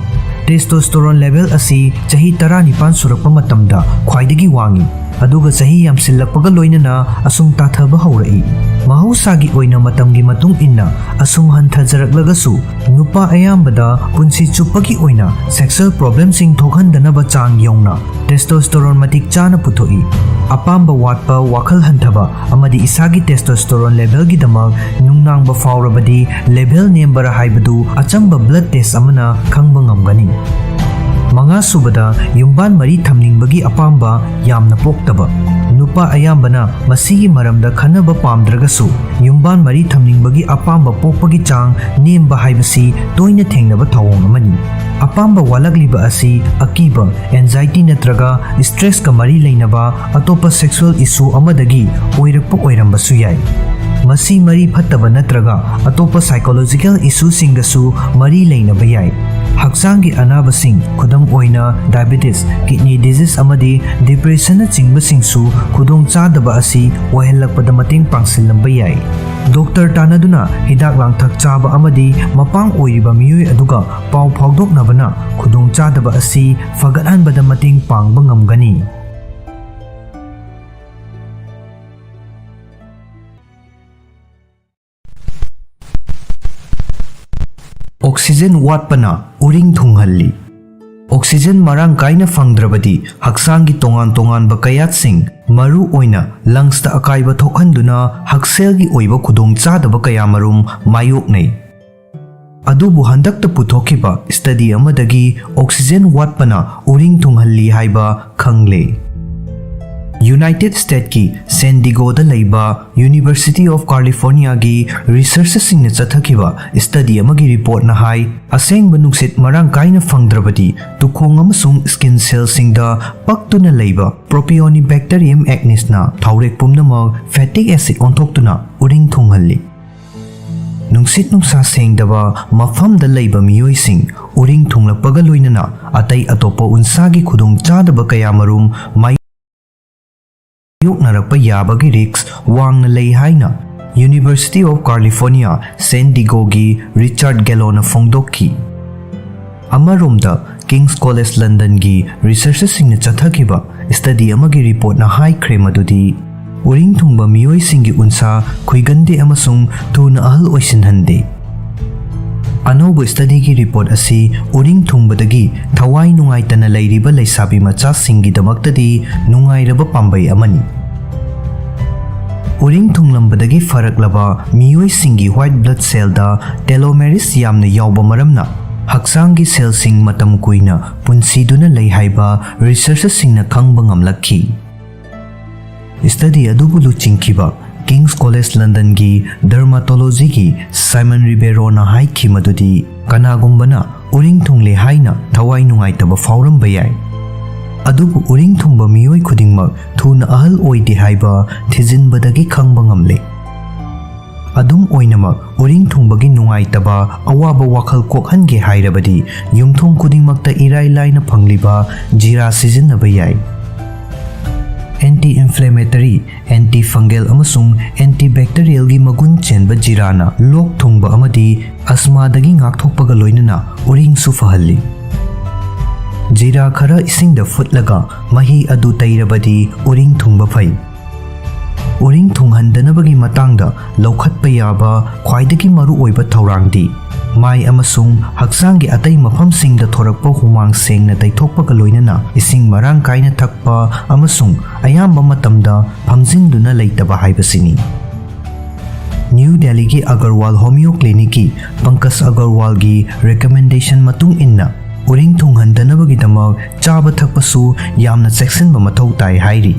testosterone level asi chahi 19 surakpa matamda khwaidagi wangi aduga sahi yamsillakpaga loinana asum tathaba haurai mahusagi oina matamgi matung inna asum hanthajaraklagasu nupa ayambada punsi chuppagi oina sexual problem sing thokhandanaba chang yongna testosterone matik chana puthoi apamba watpa wakhal hanthaba amadi isagi testosterone level gi damak nungnangba faurabadi level nembara haibadu achamba blood test amana khangba ngamgani Manga subada yumban mari thamningbagi apamba yamna poktaba nupa ayambana masigi maramda khanaba pamdragasu yumban mari thamningbagi apamba pokpagi chang nemba haibasi toina thengnaba thawong amani apamba walagliba asi akiba anxiety natraga stress ka mari leinaba atopa sexual issue amadagi oirakpa oirambasu yai masi mari phattaba natraga atopa psychological issue singdasu mari leinaba yai hakchanggi anabasing khudam oina diabetes kidney disease amadi depression na chingbasingsu khudong chadaba asi ohelakpada mating pangsilamba yai doctor tanaduna hidak langthak chaba amadi mapang oiriba miyoi aduga pau phawdoknabana khudong chadaba asi fagathanbada mating pangba ngamgani Oxygen watpana uring thunghalli Oxygen marang kaina fangdrabadi hakchanggi tongan ba kayat sing maru oina lungs ta akaiba thokhanduna hakselgi oiba khudong chadaba kaya marum mayoknei adubu handakta puthokiba study amadagi oxygen watpana uring thunghalli haiba khangle United States की San Diego दा लैबा University of California की researchers सिंह ने चथकिबा study अमगी report ना हाई असेंग बनुक्सित मरांग काइना फंगद्रबदी तुखोंग अमसुंग skin cells सिंह दा पक्तुना लैबा Propionibacterium acnes ना थाउरेक पुमनमग fattic acid ओंथोक्तुना उरिंग थुंगहल्ली नुंगसित नुंगसा सेंगदबा मफम दा लैबा मियोय सिंह उरिंग थुंगलपगा लोइनना अतै अतोपा उनसागी खुदोंग चादबा कया मरुम Yoknarakpa yabagi risks wangna lei haina University of California San Diego gi Richard Gallona fongdokki amaromda King's College London gi researchers singna chathakiba study amagi report na hai kremadudi uring thungba miyoi singi unsa khuigande amasung tuna ahal oisinhande Anobo study ki report asi uring thungbadagi thawai nungaitana leiriba leisabi macha singi damaktadi nungairaba pambai amani uring thunglambadagi faraklaba miyoi-singi white blood cell da telomeres yamna yawba maramna hakchanggi cell sing matam kuina punsiduna lei haiba researchers singna khangba ngamlakhi. Study adubu luchingkiba King's College London gi dermatology gi Simon Ribeiro na haiki madudi kanagumbana uring thungle haina thawai nungaitaba fauramba yai. Adubu uring thungba miyoi khudingmak thuna ahal oide haiba thijinbadagi khangba ngamle. Adum oinamak uring thungbagi nungaitaba awaba wakhal kokhange hairabadi yumthong khudingmakta irai laina phangliba jira sijinnaba yai. Anti-inflammatory, anti-fungal amasung antibacterial gi magun chenba jirana lok thungba amadi asma dagi ngakthokpaga loinana uring su fahalli. Jira khara isingda futlaga mahi adu tairabadi uring thungba phai. Uring thunghandanabagi matangda laukhatpa yaba khwaidagi maru oiba thaurangdi mai amasung hakchanggi atai mafamsingda thorakpa humang sengna taithokpaga loinana ising marang kaina thakpa amasung ayamba matamda phamjinduna leitaba haibasini. New Delhi gi Agarwal Homeo Clinic gi Pankaj Agarwal gi recommendation matung inna uring thunghandanabagi damak chaba thakpasu yamna cheksinba mathau tai hairi.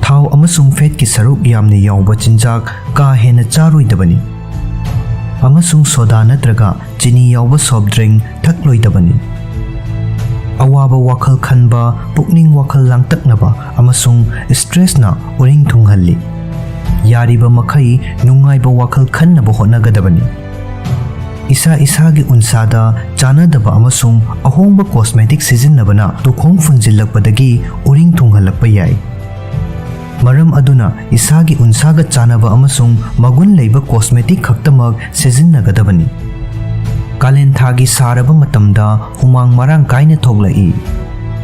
Thau amasung fat ki saruk yamna yawba chinjak ka hena charoidabani. Amasung soda natraga chini yawba soft drink thakloidabani. Awaba wakhal khanba pukning wakhal langtaknaba amasung stress na uring thunghalli. Yariba makhai nungaiba wakhal khannaba hotnagadabani. Isa isagi unsada chanadaba amasung ahongba cosmetic sijinnabana tukhong funjillakpadagi uring thunghalakpa yai. Maram aduna isagi unsaga chanaba amasung magun leiba cosmetic khaktamak sijinnagadabanni. Kalen thagi saraba matamda humang marang kaina thoglai.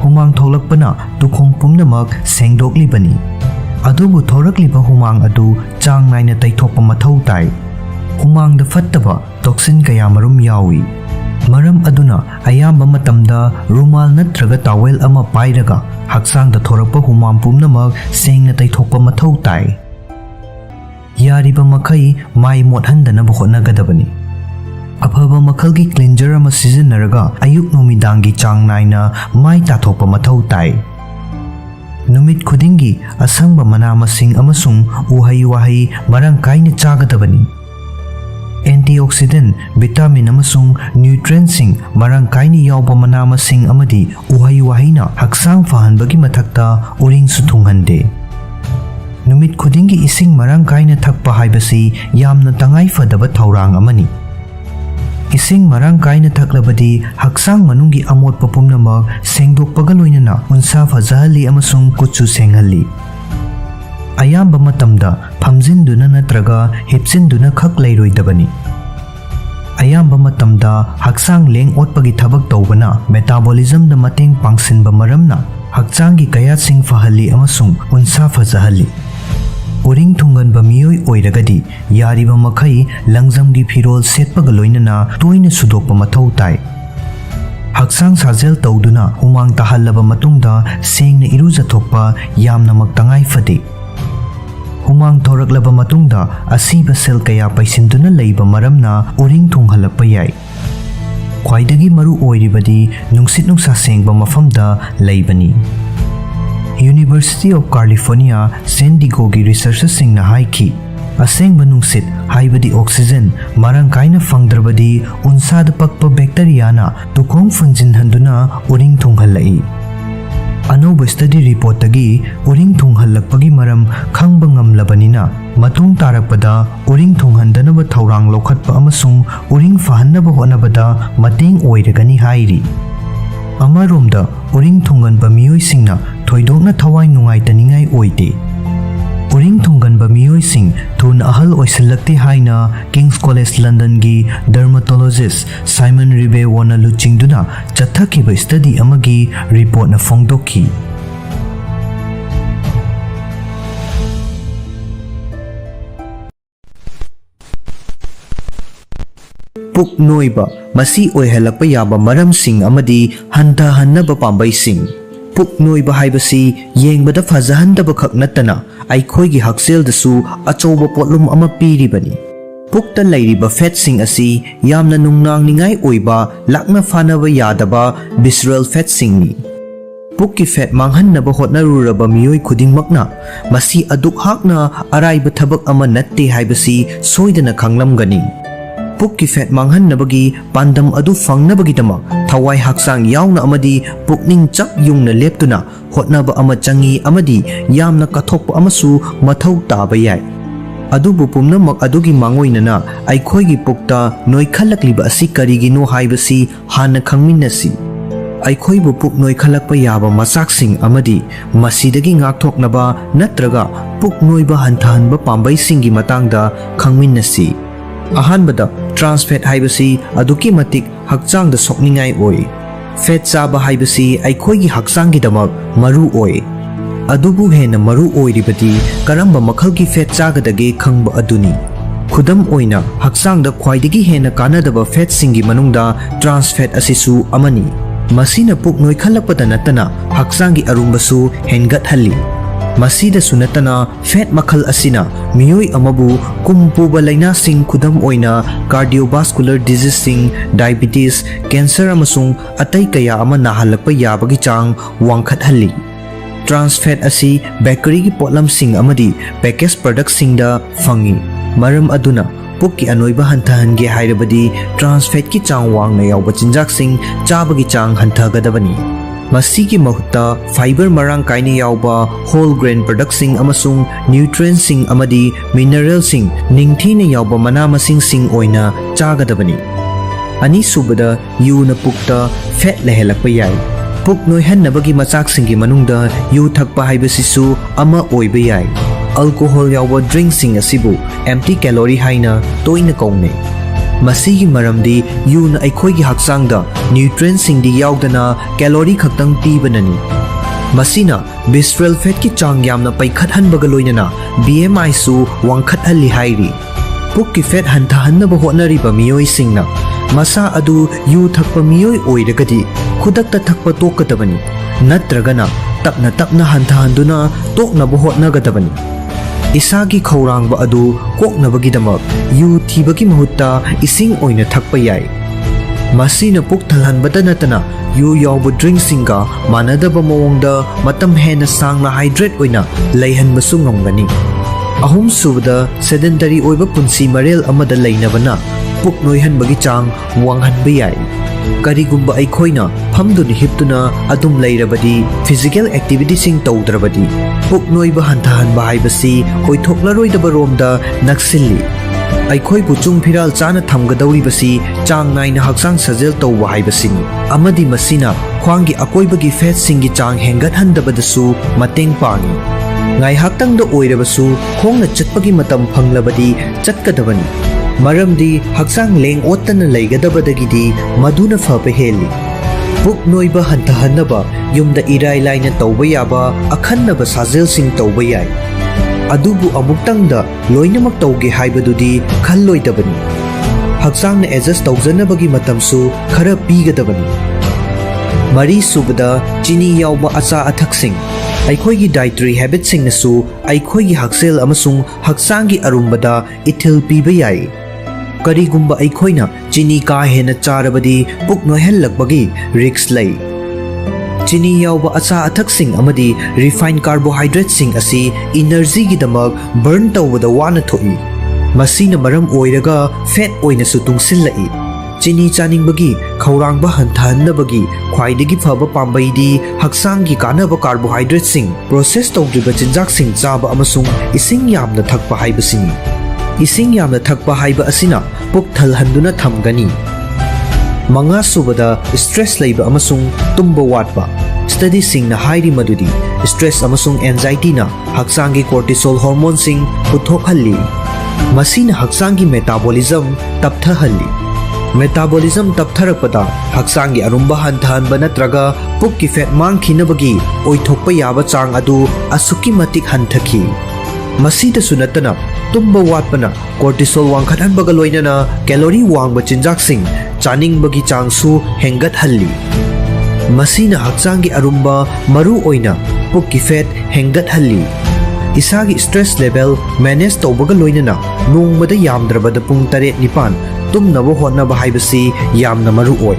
Humang thoglakpana tukhong pumnamak sengdoklibani. Adubu thorakliba humang adu chang naina taithokpa mathau tai. Humang da fattaba toxin kaya marum yawi. Maram aduna ayamba matamda rumal natraga towel ama pairaga hakchangda thorakpa humam pumnamak sengna taithokpa mathau tai. Yariba makhai mai mothandanaba hotnagadabani. Afaba makhalgi cleanser ama sijinnaraga ayuk numidangi chang naina mai tathokpa mathau tai. Numit khudingi asangba mana masing amasung uhai wahai marang kaina chagadabani. Antioxidant, vitamin amasung nutrients sing marang kaini yawba mana masing amadi uhai wahina hakchang fahanbagi mathakta uring su thunghande. Numit khudingi ising marang kaina thakpa haibasi yamna tangai fadaba thaurang amani. Ising marang kaina thaklabadi hakchang manungi amotpa pumnamak sengdokpaga loinana unsa fajahalli amasung kutsu senghalli. Ayamba matamda phamjinduna natraga hipsinduna khak leiroidabani. Ayamba matamda hakchang leng otpagi thabak tawbana metabolism da mateng pangsinba maramna hakchanggi kayatsing fahalli amasung unsa fajahalli. Uring thunganba miyoi oiragadi yariba makhai langjamgi phirol setpaga loinana toina sudokpa mathau tai. Hakchang sajel tawduna humang tahallaba matungda sengna irujathokpa yamnamak tangai fade. Humang thoraklaba matungda asiba sel kaya paisinduna leiba maramna uring thunghalakpa yai. Khwaidagi maru oiribadi nungsit nungsa sengba mafamda leibani. University of California San Diego gi researchers singna haiki asengba nungsit haibadi oxygen marang kaina fangdrabadi unsada pakpa bacteria na tukhong funjinhanduna uring thunghalai. Anoba study report tagi uring thunghalakpagi maram khangba ngamlabanina matung tarakpada uring thunghandanaba thaurang lokhatpa amasung uring fahannaba honabada mateng oiragani hairi. Amaromda uring thunganba miyoisingna thoidokna thawai nungaitaningai oide. Uring thunganba miyoising thun ahal oisilakte haina King's College London gi dermatologist Simon Ribeiro na luchingduna chathakiba study amagi report na phongdokhi. Puk noiba masi oihalakpa yaba maramsing amadi hantahannaba pambaising. Puk noiba haibasi yengbada fajahandaba khak natana aikhoigi hakseldasu achoba potlum ama piribani. Pukta lairiba fat sing asi yamna nungnang ningai oiba lakna fanaba yadaba visceral fat singni. Pukki fat manghanaba hotnaruraba miyoi khudingmakna masi aduk hakna araiba thabak ama natte haibasi soidana khanglamgani. Pukki fat manghanabagi pandam adu fangnabagi damak thawai hakchang yauna amadi pukning chap yungna leptuna hotnaba ama changi amadi yamna kathokpa amasu mathau taba yai. Adubu pumnamak adugi mangoinana aikhoigi pukta noikhalakliba asi karigino haibasi hana khangminnasi. Aikhoibu puk noikhalakpa yaba masaksing amadi masidagi ngakthoknaba natraga puk noiba hanthanba pambai-singi matangda khangminnasi. Ahanbada trans fat haibasi aduki matik hakchangda sokningai oi. Fat chaba haibasi aikhoigi hakchanggi damak maru oi. Adubu hena maru oiribadi karamba makhalgi fat chagadage khangba aduni. Khudam oina hakchangda khwaidagi hena kanadaba fat singi manungda trans fat asisu amani. Masina puk noikhalakpada natana hakchanggi arumbasu hengathalli. Masida sunatana fat makhal asina miyoi amabu kumpuba laina sing khudam oina cardiovascular disease sing diabetes cancer amasung atai kaya ama nahalakpa yabagi chang wangkhathalli. Trans fat asi bakery gi potlam sing amadi packaged product sing da fangi. Maram aduna pukki anoiba hantahange hairabadi trans fat ki chang wangna yawba chinjak sing chabagi chang hantagadabani. Masigi mahutta fiber marang kaini yawba whole grain product sing amasung nutrients sing amadi mineral sing ningthina yawba mana masing sing oina chagadabani. Ani subada yu na pukta fat lehelakpa yai. Puk noihanabagi machak singi manungda yu thakpa haibasisu ama oiba yai. Alcohol yawba drink sing asibu empty calorie haina toina kaungne. Masigi maramdi yu na aikhoigi hakchangda nutrients singdi yaudana calorie khaktang pibanani. Masina visceral fat ki chang yamna paikhathanbaga loinana BMI su wangkhathalli hairi. Pukki fat hantahannaba hotnariba miyoi singna masa adu yu thakpa miyoi oiragadi khudakta thakpa tokadabani natragana tapna tapna hantahanduna toknaba hotnagadabani. Isagi khaurangba adu koknabagidamak yu thibagi mahutta ising oina thakpa yai. Masina puk thalhanbada natana yu yawba drink singa manadaba mawongda matam hena sangna hydrate oina leihanbasu ngamgani. Ahum subada sedentary oiba punsi marel amada leinabana puk noihanbagi chang wanghanba yai. Karigumba aikhoina phamduna hiptuna adum leirabadi physical activity sing tawdrabadi puk noiba hantahanba haibasi oithoklaroi romda naksilli. Aikhoi puchung phiral chana thamgadawribasi chang naina hakchang sajel tawwa haibasini amadi masina khwangi akoibagi fat singi chang hengathandabadasu mateng pangi. Ngai haktangda oirabasu khongna chatpagi matam phanglabadi chatkadabani. Maramdi hakchang leng ottana leigadabadagidi maduna faba heli. Puk noiba hantahannaba yumda irai laina tawba yaba akhannaba sajel sing tawba yai. Adubu amuktangda loinamak tawge haibadudi khalloidabani. Hakchangna adjust tawjanabagi matamsu khara pigadabani. Mari subada chini yawba acha athaksing aikhoigi dietary habits singnasu aikhoigi haksel amasung hakchanggi arumbada ithil piba yai. Karigumba aikhoina chini ka hena charabadi puk noihallakbagi risks lei. Chini yawba acha athaksing amadi refined carbohydrates sing asi energy gi damak burn tawbada wana thoi. Masina maram oiraga fat oina su tungsillai. Chini chaningbagi khaurangba hanthannabagi khwaidagi phaba pambaidi hakchanggi kanaba carbohydrates sing process tawdriba chinjak sing chaba amasung ising yamna thakpa haibasini. Ising yamna thakpa haiba asina puk thalhanduna thamgani. Manga subada stress leiba amasung tumba watpa. Study sing na hairi madudi stress amasung anxiety na hakchanggi cortisol hormone sing puthokhalli. Masina hakchanggi metabolism tapthahalli. Metabolism taptharakpada hakchanggi arumba hanthanba natraga pukki fat mangkhinabagi oithokpa yaba chang adu asuki matik hanthaki. Masida sunatana tumba watpana cortisol wangkhathanbaga loinana calorie wangba chinjak sing chaningbagi changsu hengathalli. Masina hakchangi arumba maru oina pukki fat hengathalli. Isagi stress level manage tawbaga loinana nongmada yamdrabada pung 7-9 tumnaba hotnaba haibasi yamna maru oi.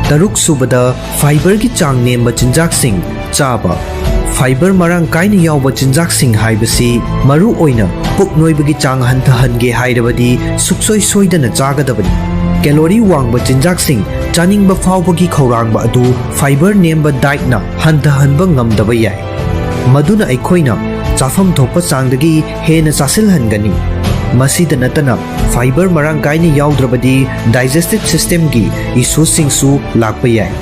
Taruk subada fiber gi chang nemba chinjak sing chaba. Fiber marang kaina yawba chinjak sing haibasi maru oina puk noibagi chang hantahange hairabadi suksoi soidana chagadabani. Calorie wangba chinjak sing chaningba fawbagi khawrangba adu fiber nemba diet na hantahanba ngamdaba yai. Maduna aikhoina chafam thokpa changdagi hena chasilhangani. Masida natana fiber marang kaina yawdrabadi digestive system gi issue singsu lakpa yai.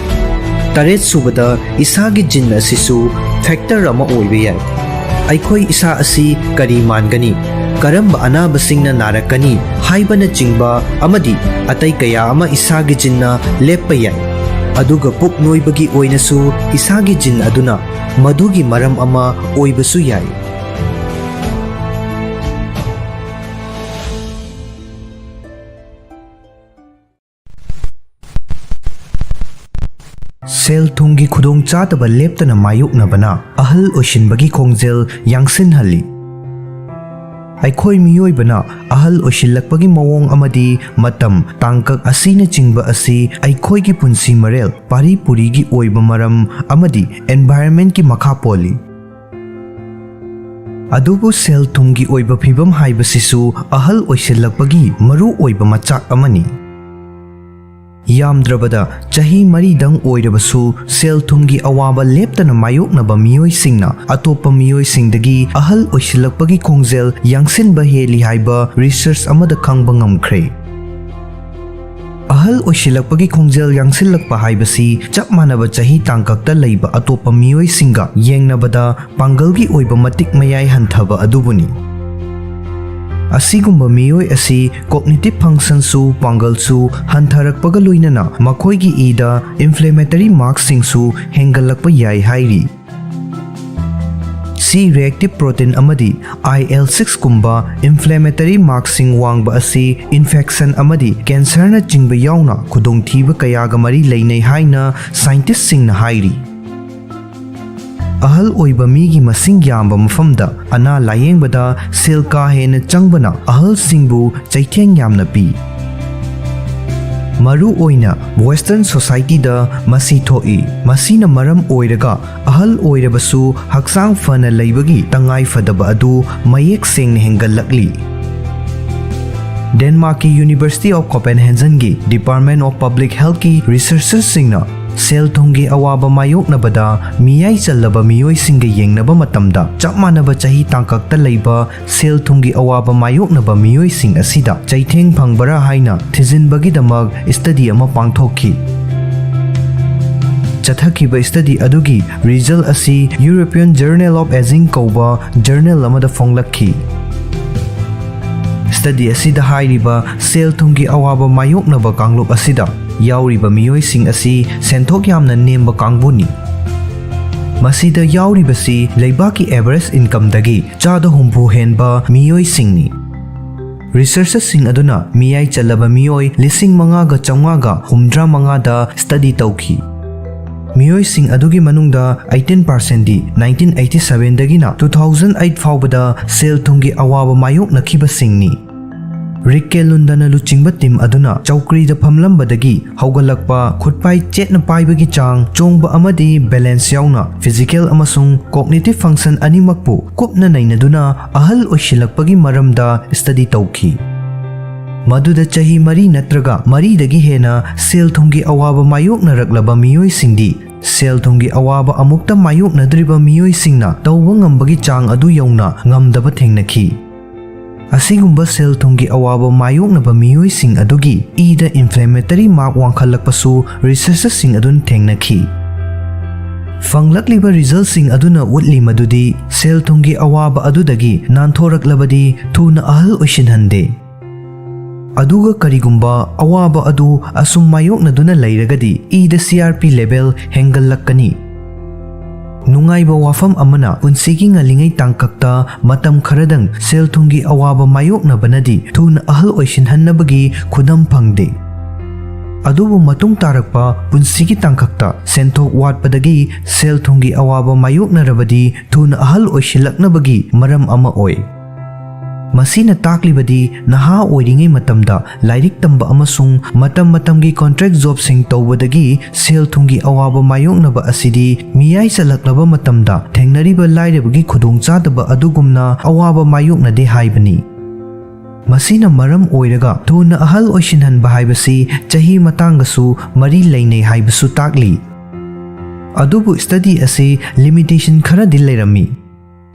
Taret subada isagi jin asisu factor ama oiba yai. Aikhoi isa asi kari mangani karamba anaba singna narakani haibana chingba amadi atai kaya ama isagi jinna leppa yai. Aduga puk noibagi oinasu isagi jin aduna madugi maram ama oibasu yai. Sel thungi khudong chataba leptana mayuknabana ahal oshinbagi khongjel yangsinhalli. Aikhoi miyoibana ahal oshillakpagi mawong amadi matam tangkak asina chingba asi aikhoi gi punsi marel pari puri gi oiba maram amadi environment ki makha poli. Adubu sel thungi oiba phibam haibasisu ahal oshillakpagi maru oiba machak amani. Yamdrabada chahi maridang oirabasu sel thungi awaba leptana mayoknaba miyoi singna atopa miyoi singdagi ahal oishilakpagi khongjel yangsinba heli haiba research amada khangba ngamkhre. Ahal oishilakpagi khongjel yangsinlakpa haibasi chap manaba chahi tangkakta leiba atopa miyoi singa yengnabada pangalgi oiba matik mayai hanthaba adubuni. Asigumba miyoi asi cognitive function su pangal su hantharakpaga loinana makoigi ida inflammatory marks singsu hengalakpa yai hairi. C reactive protein amadi IL-6 kumba inflammatory marks sing wangba asi infection amadi cancer na chingba yauna khudongthiba kayaga mari leinai haina scientist singna hairi. Ahal oiba migi masing yamba mafamda ana layengbada sel ka hena changbana ahal singbu chaitheng yamna pi. Maru oina Western society da masi thoi masina maram oiraga ahal oirabasu hakchang fana leibagi tangai fadaba adu mayek sengna hengalakli. Denmark ki University of Copenhagen gi Department of Public Health ki researchers singna sel thungi awaba mayoknabada miyai challaba miyoi singa yengnaba matamda chap manaba chahi tangkakta leiba sel thungi awaba mayoknaba miyoi sing asida chaitheng phangbara haina thijinbagi damag study ama pangthokhi. Chathakiba study adugi result asi European Journal of Aging kauba journal amada fonglakhi. Study asida hairiba sel thungi awaba mayoknaba kanglop asida yauriba miyoi sing asi senthok yamna nemba kangbuni. Masida yauribasi leibaki average income dagi chada humpu henba miyoi singni. Researchers sing aduna miyai chalaba miyoi 5,500 ga 150 da study tauki. Miyoi sing adugi manungda 18% di 1987 dagina 2008 faubada sel thungi awaba mayok nakhiba singni. Rikke lundana luchingba tim aduna chaukri da phamlambadagi haugalakpa khutpai chetna paibagi chang chongba amadi balance yauna physical amasung cognitive function animakpu kupna nainaduna ahal oishilakpagi maramda study tauki. Maduda chahi mari natraga mari dagi hena sel thungi awaba mayok naraklaba miyoi singdi sel thungi awaba amukta mayok nadriba miyoi singna tawba ngambagi chang adu yauna ngamdaba thengnakhi. Asigumba sel thungi awaba mayoknaba miyoi sing adugi ida inflammatory mark wangkhalakpasu researchers sing adun thengnakhi. Fanglakliba result sing aduna utli madudi sel thungi awaba adudagi nanthoraklabadi thuna ahal oishinhande. Aduga karigumba awaba adu asum mayoknaduna leiragadi ida CRP level hengallakkani. Nungaiba wafam amana punsigi ngalingai tangkakta matam kharadang sel thungi awaba mayoknabanadi thuna ahal oishinhannabagi khudam phangde. ꯑꯗꯨꯕꯨ ꯃꯇꯨꯡ ꯇꯥꯔꯛꯄ ꯄꯨꯟꯁꯤꯒꯤ ꯇꯥꯡꯀꯛꯇ ꯁꯦꯟꯊꯣꯛ ꯋꯥꯠꯄꯗꯒꯤ ꯁꯦꯜ ꯊꯨꯝꯒꯤ ꯑꯋꯥꯕ ꯃꯥꯌꯣꯛꯅꯔꯕꯗꯤ ꯊꯨꯅ ꯑꯍꯜ ꯑꯣꯏꯁꯤꯜꯂꯛꯅꯕꯒꯤ ꯃꯔꯝ ꯑꯃ ꯑꯣꯏ꯫ ꯃꯁꯤꯅ ꯇꯥꯛꯂꯤꯕꯗꯤ ꯅꯍꯥ ꯑꯣꯏꯔꯤꯉꯩ ꯃꯇꯝꯗ ꯂꯥꯏꯔꯤꯛ ꯇꯝꯕ ꯑꯃꯁꯨꯡ ꯃꯇꯝ ꯃꯇꯝꯒꯤ ꯀꯟꯇ꯭ꯔꯦꯛ ꯖꯣꯕꯁꯤꯡ ꯇꯧꯕꯗꯒꯤ ꯁꯦꯜ ꯊꯨꯝꯒꯤ ꯑꯋꯥꯕ ꯃꯥꯌꯣꯛꯅꯕ ꯑꯁꯤꯗꯤ ꯃꯤꯌꯥꯏ ꯆꯜꯂꯛꯂꯕ ꯃꯇꯝꯗ ꯊꯦꯡꯅꯔꯤꯕ ꯂꯥꯏꯔꯕꯒꯤ ꯈꯨꯗꯣꯡꯆꯥꯗꯕ ꯑꯗꯨꯒꯨꯝꯅ ꯑꯋꯥꯕ ꯃꯥꯌꯣꯛꯅꯗꯦ ꯍꯥꯏꯕꯅꯤ꯫ ꯃꯁꯤꯅ ꯃꯔꯝ ꯑꯣꯏꯔꯒ ꯊꯨꯅ ꯑꯍꯜ ꯑꯣꯏꯁꯤꯟꯍꯟꯕ ꯍꯥꯏꯕꯁꯤ ꯆꯍꯤ ꯃꯇꯥꯡꯒꯁꯨ ꯃꯔꯤ ꯂꯩꯅꯩ ꯍꯥꯏꯕꯁꯨ ꯇꯥꯛꯂꯤ꯫ ꯑꯗꯨꯕꯨ ꯁ꯭ꯇꯗꯤ ꯑꯁꯤ ꯂꯤꯃꯤꯇꯦꯁꯟ ꯈꯔꯗꯤ ꯂꯩꯔꯝꯃꯤ꯫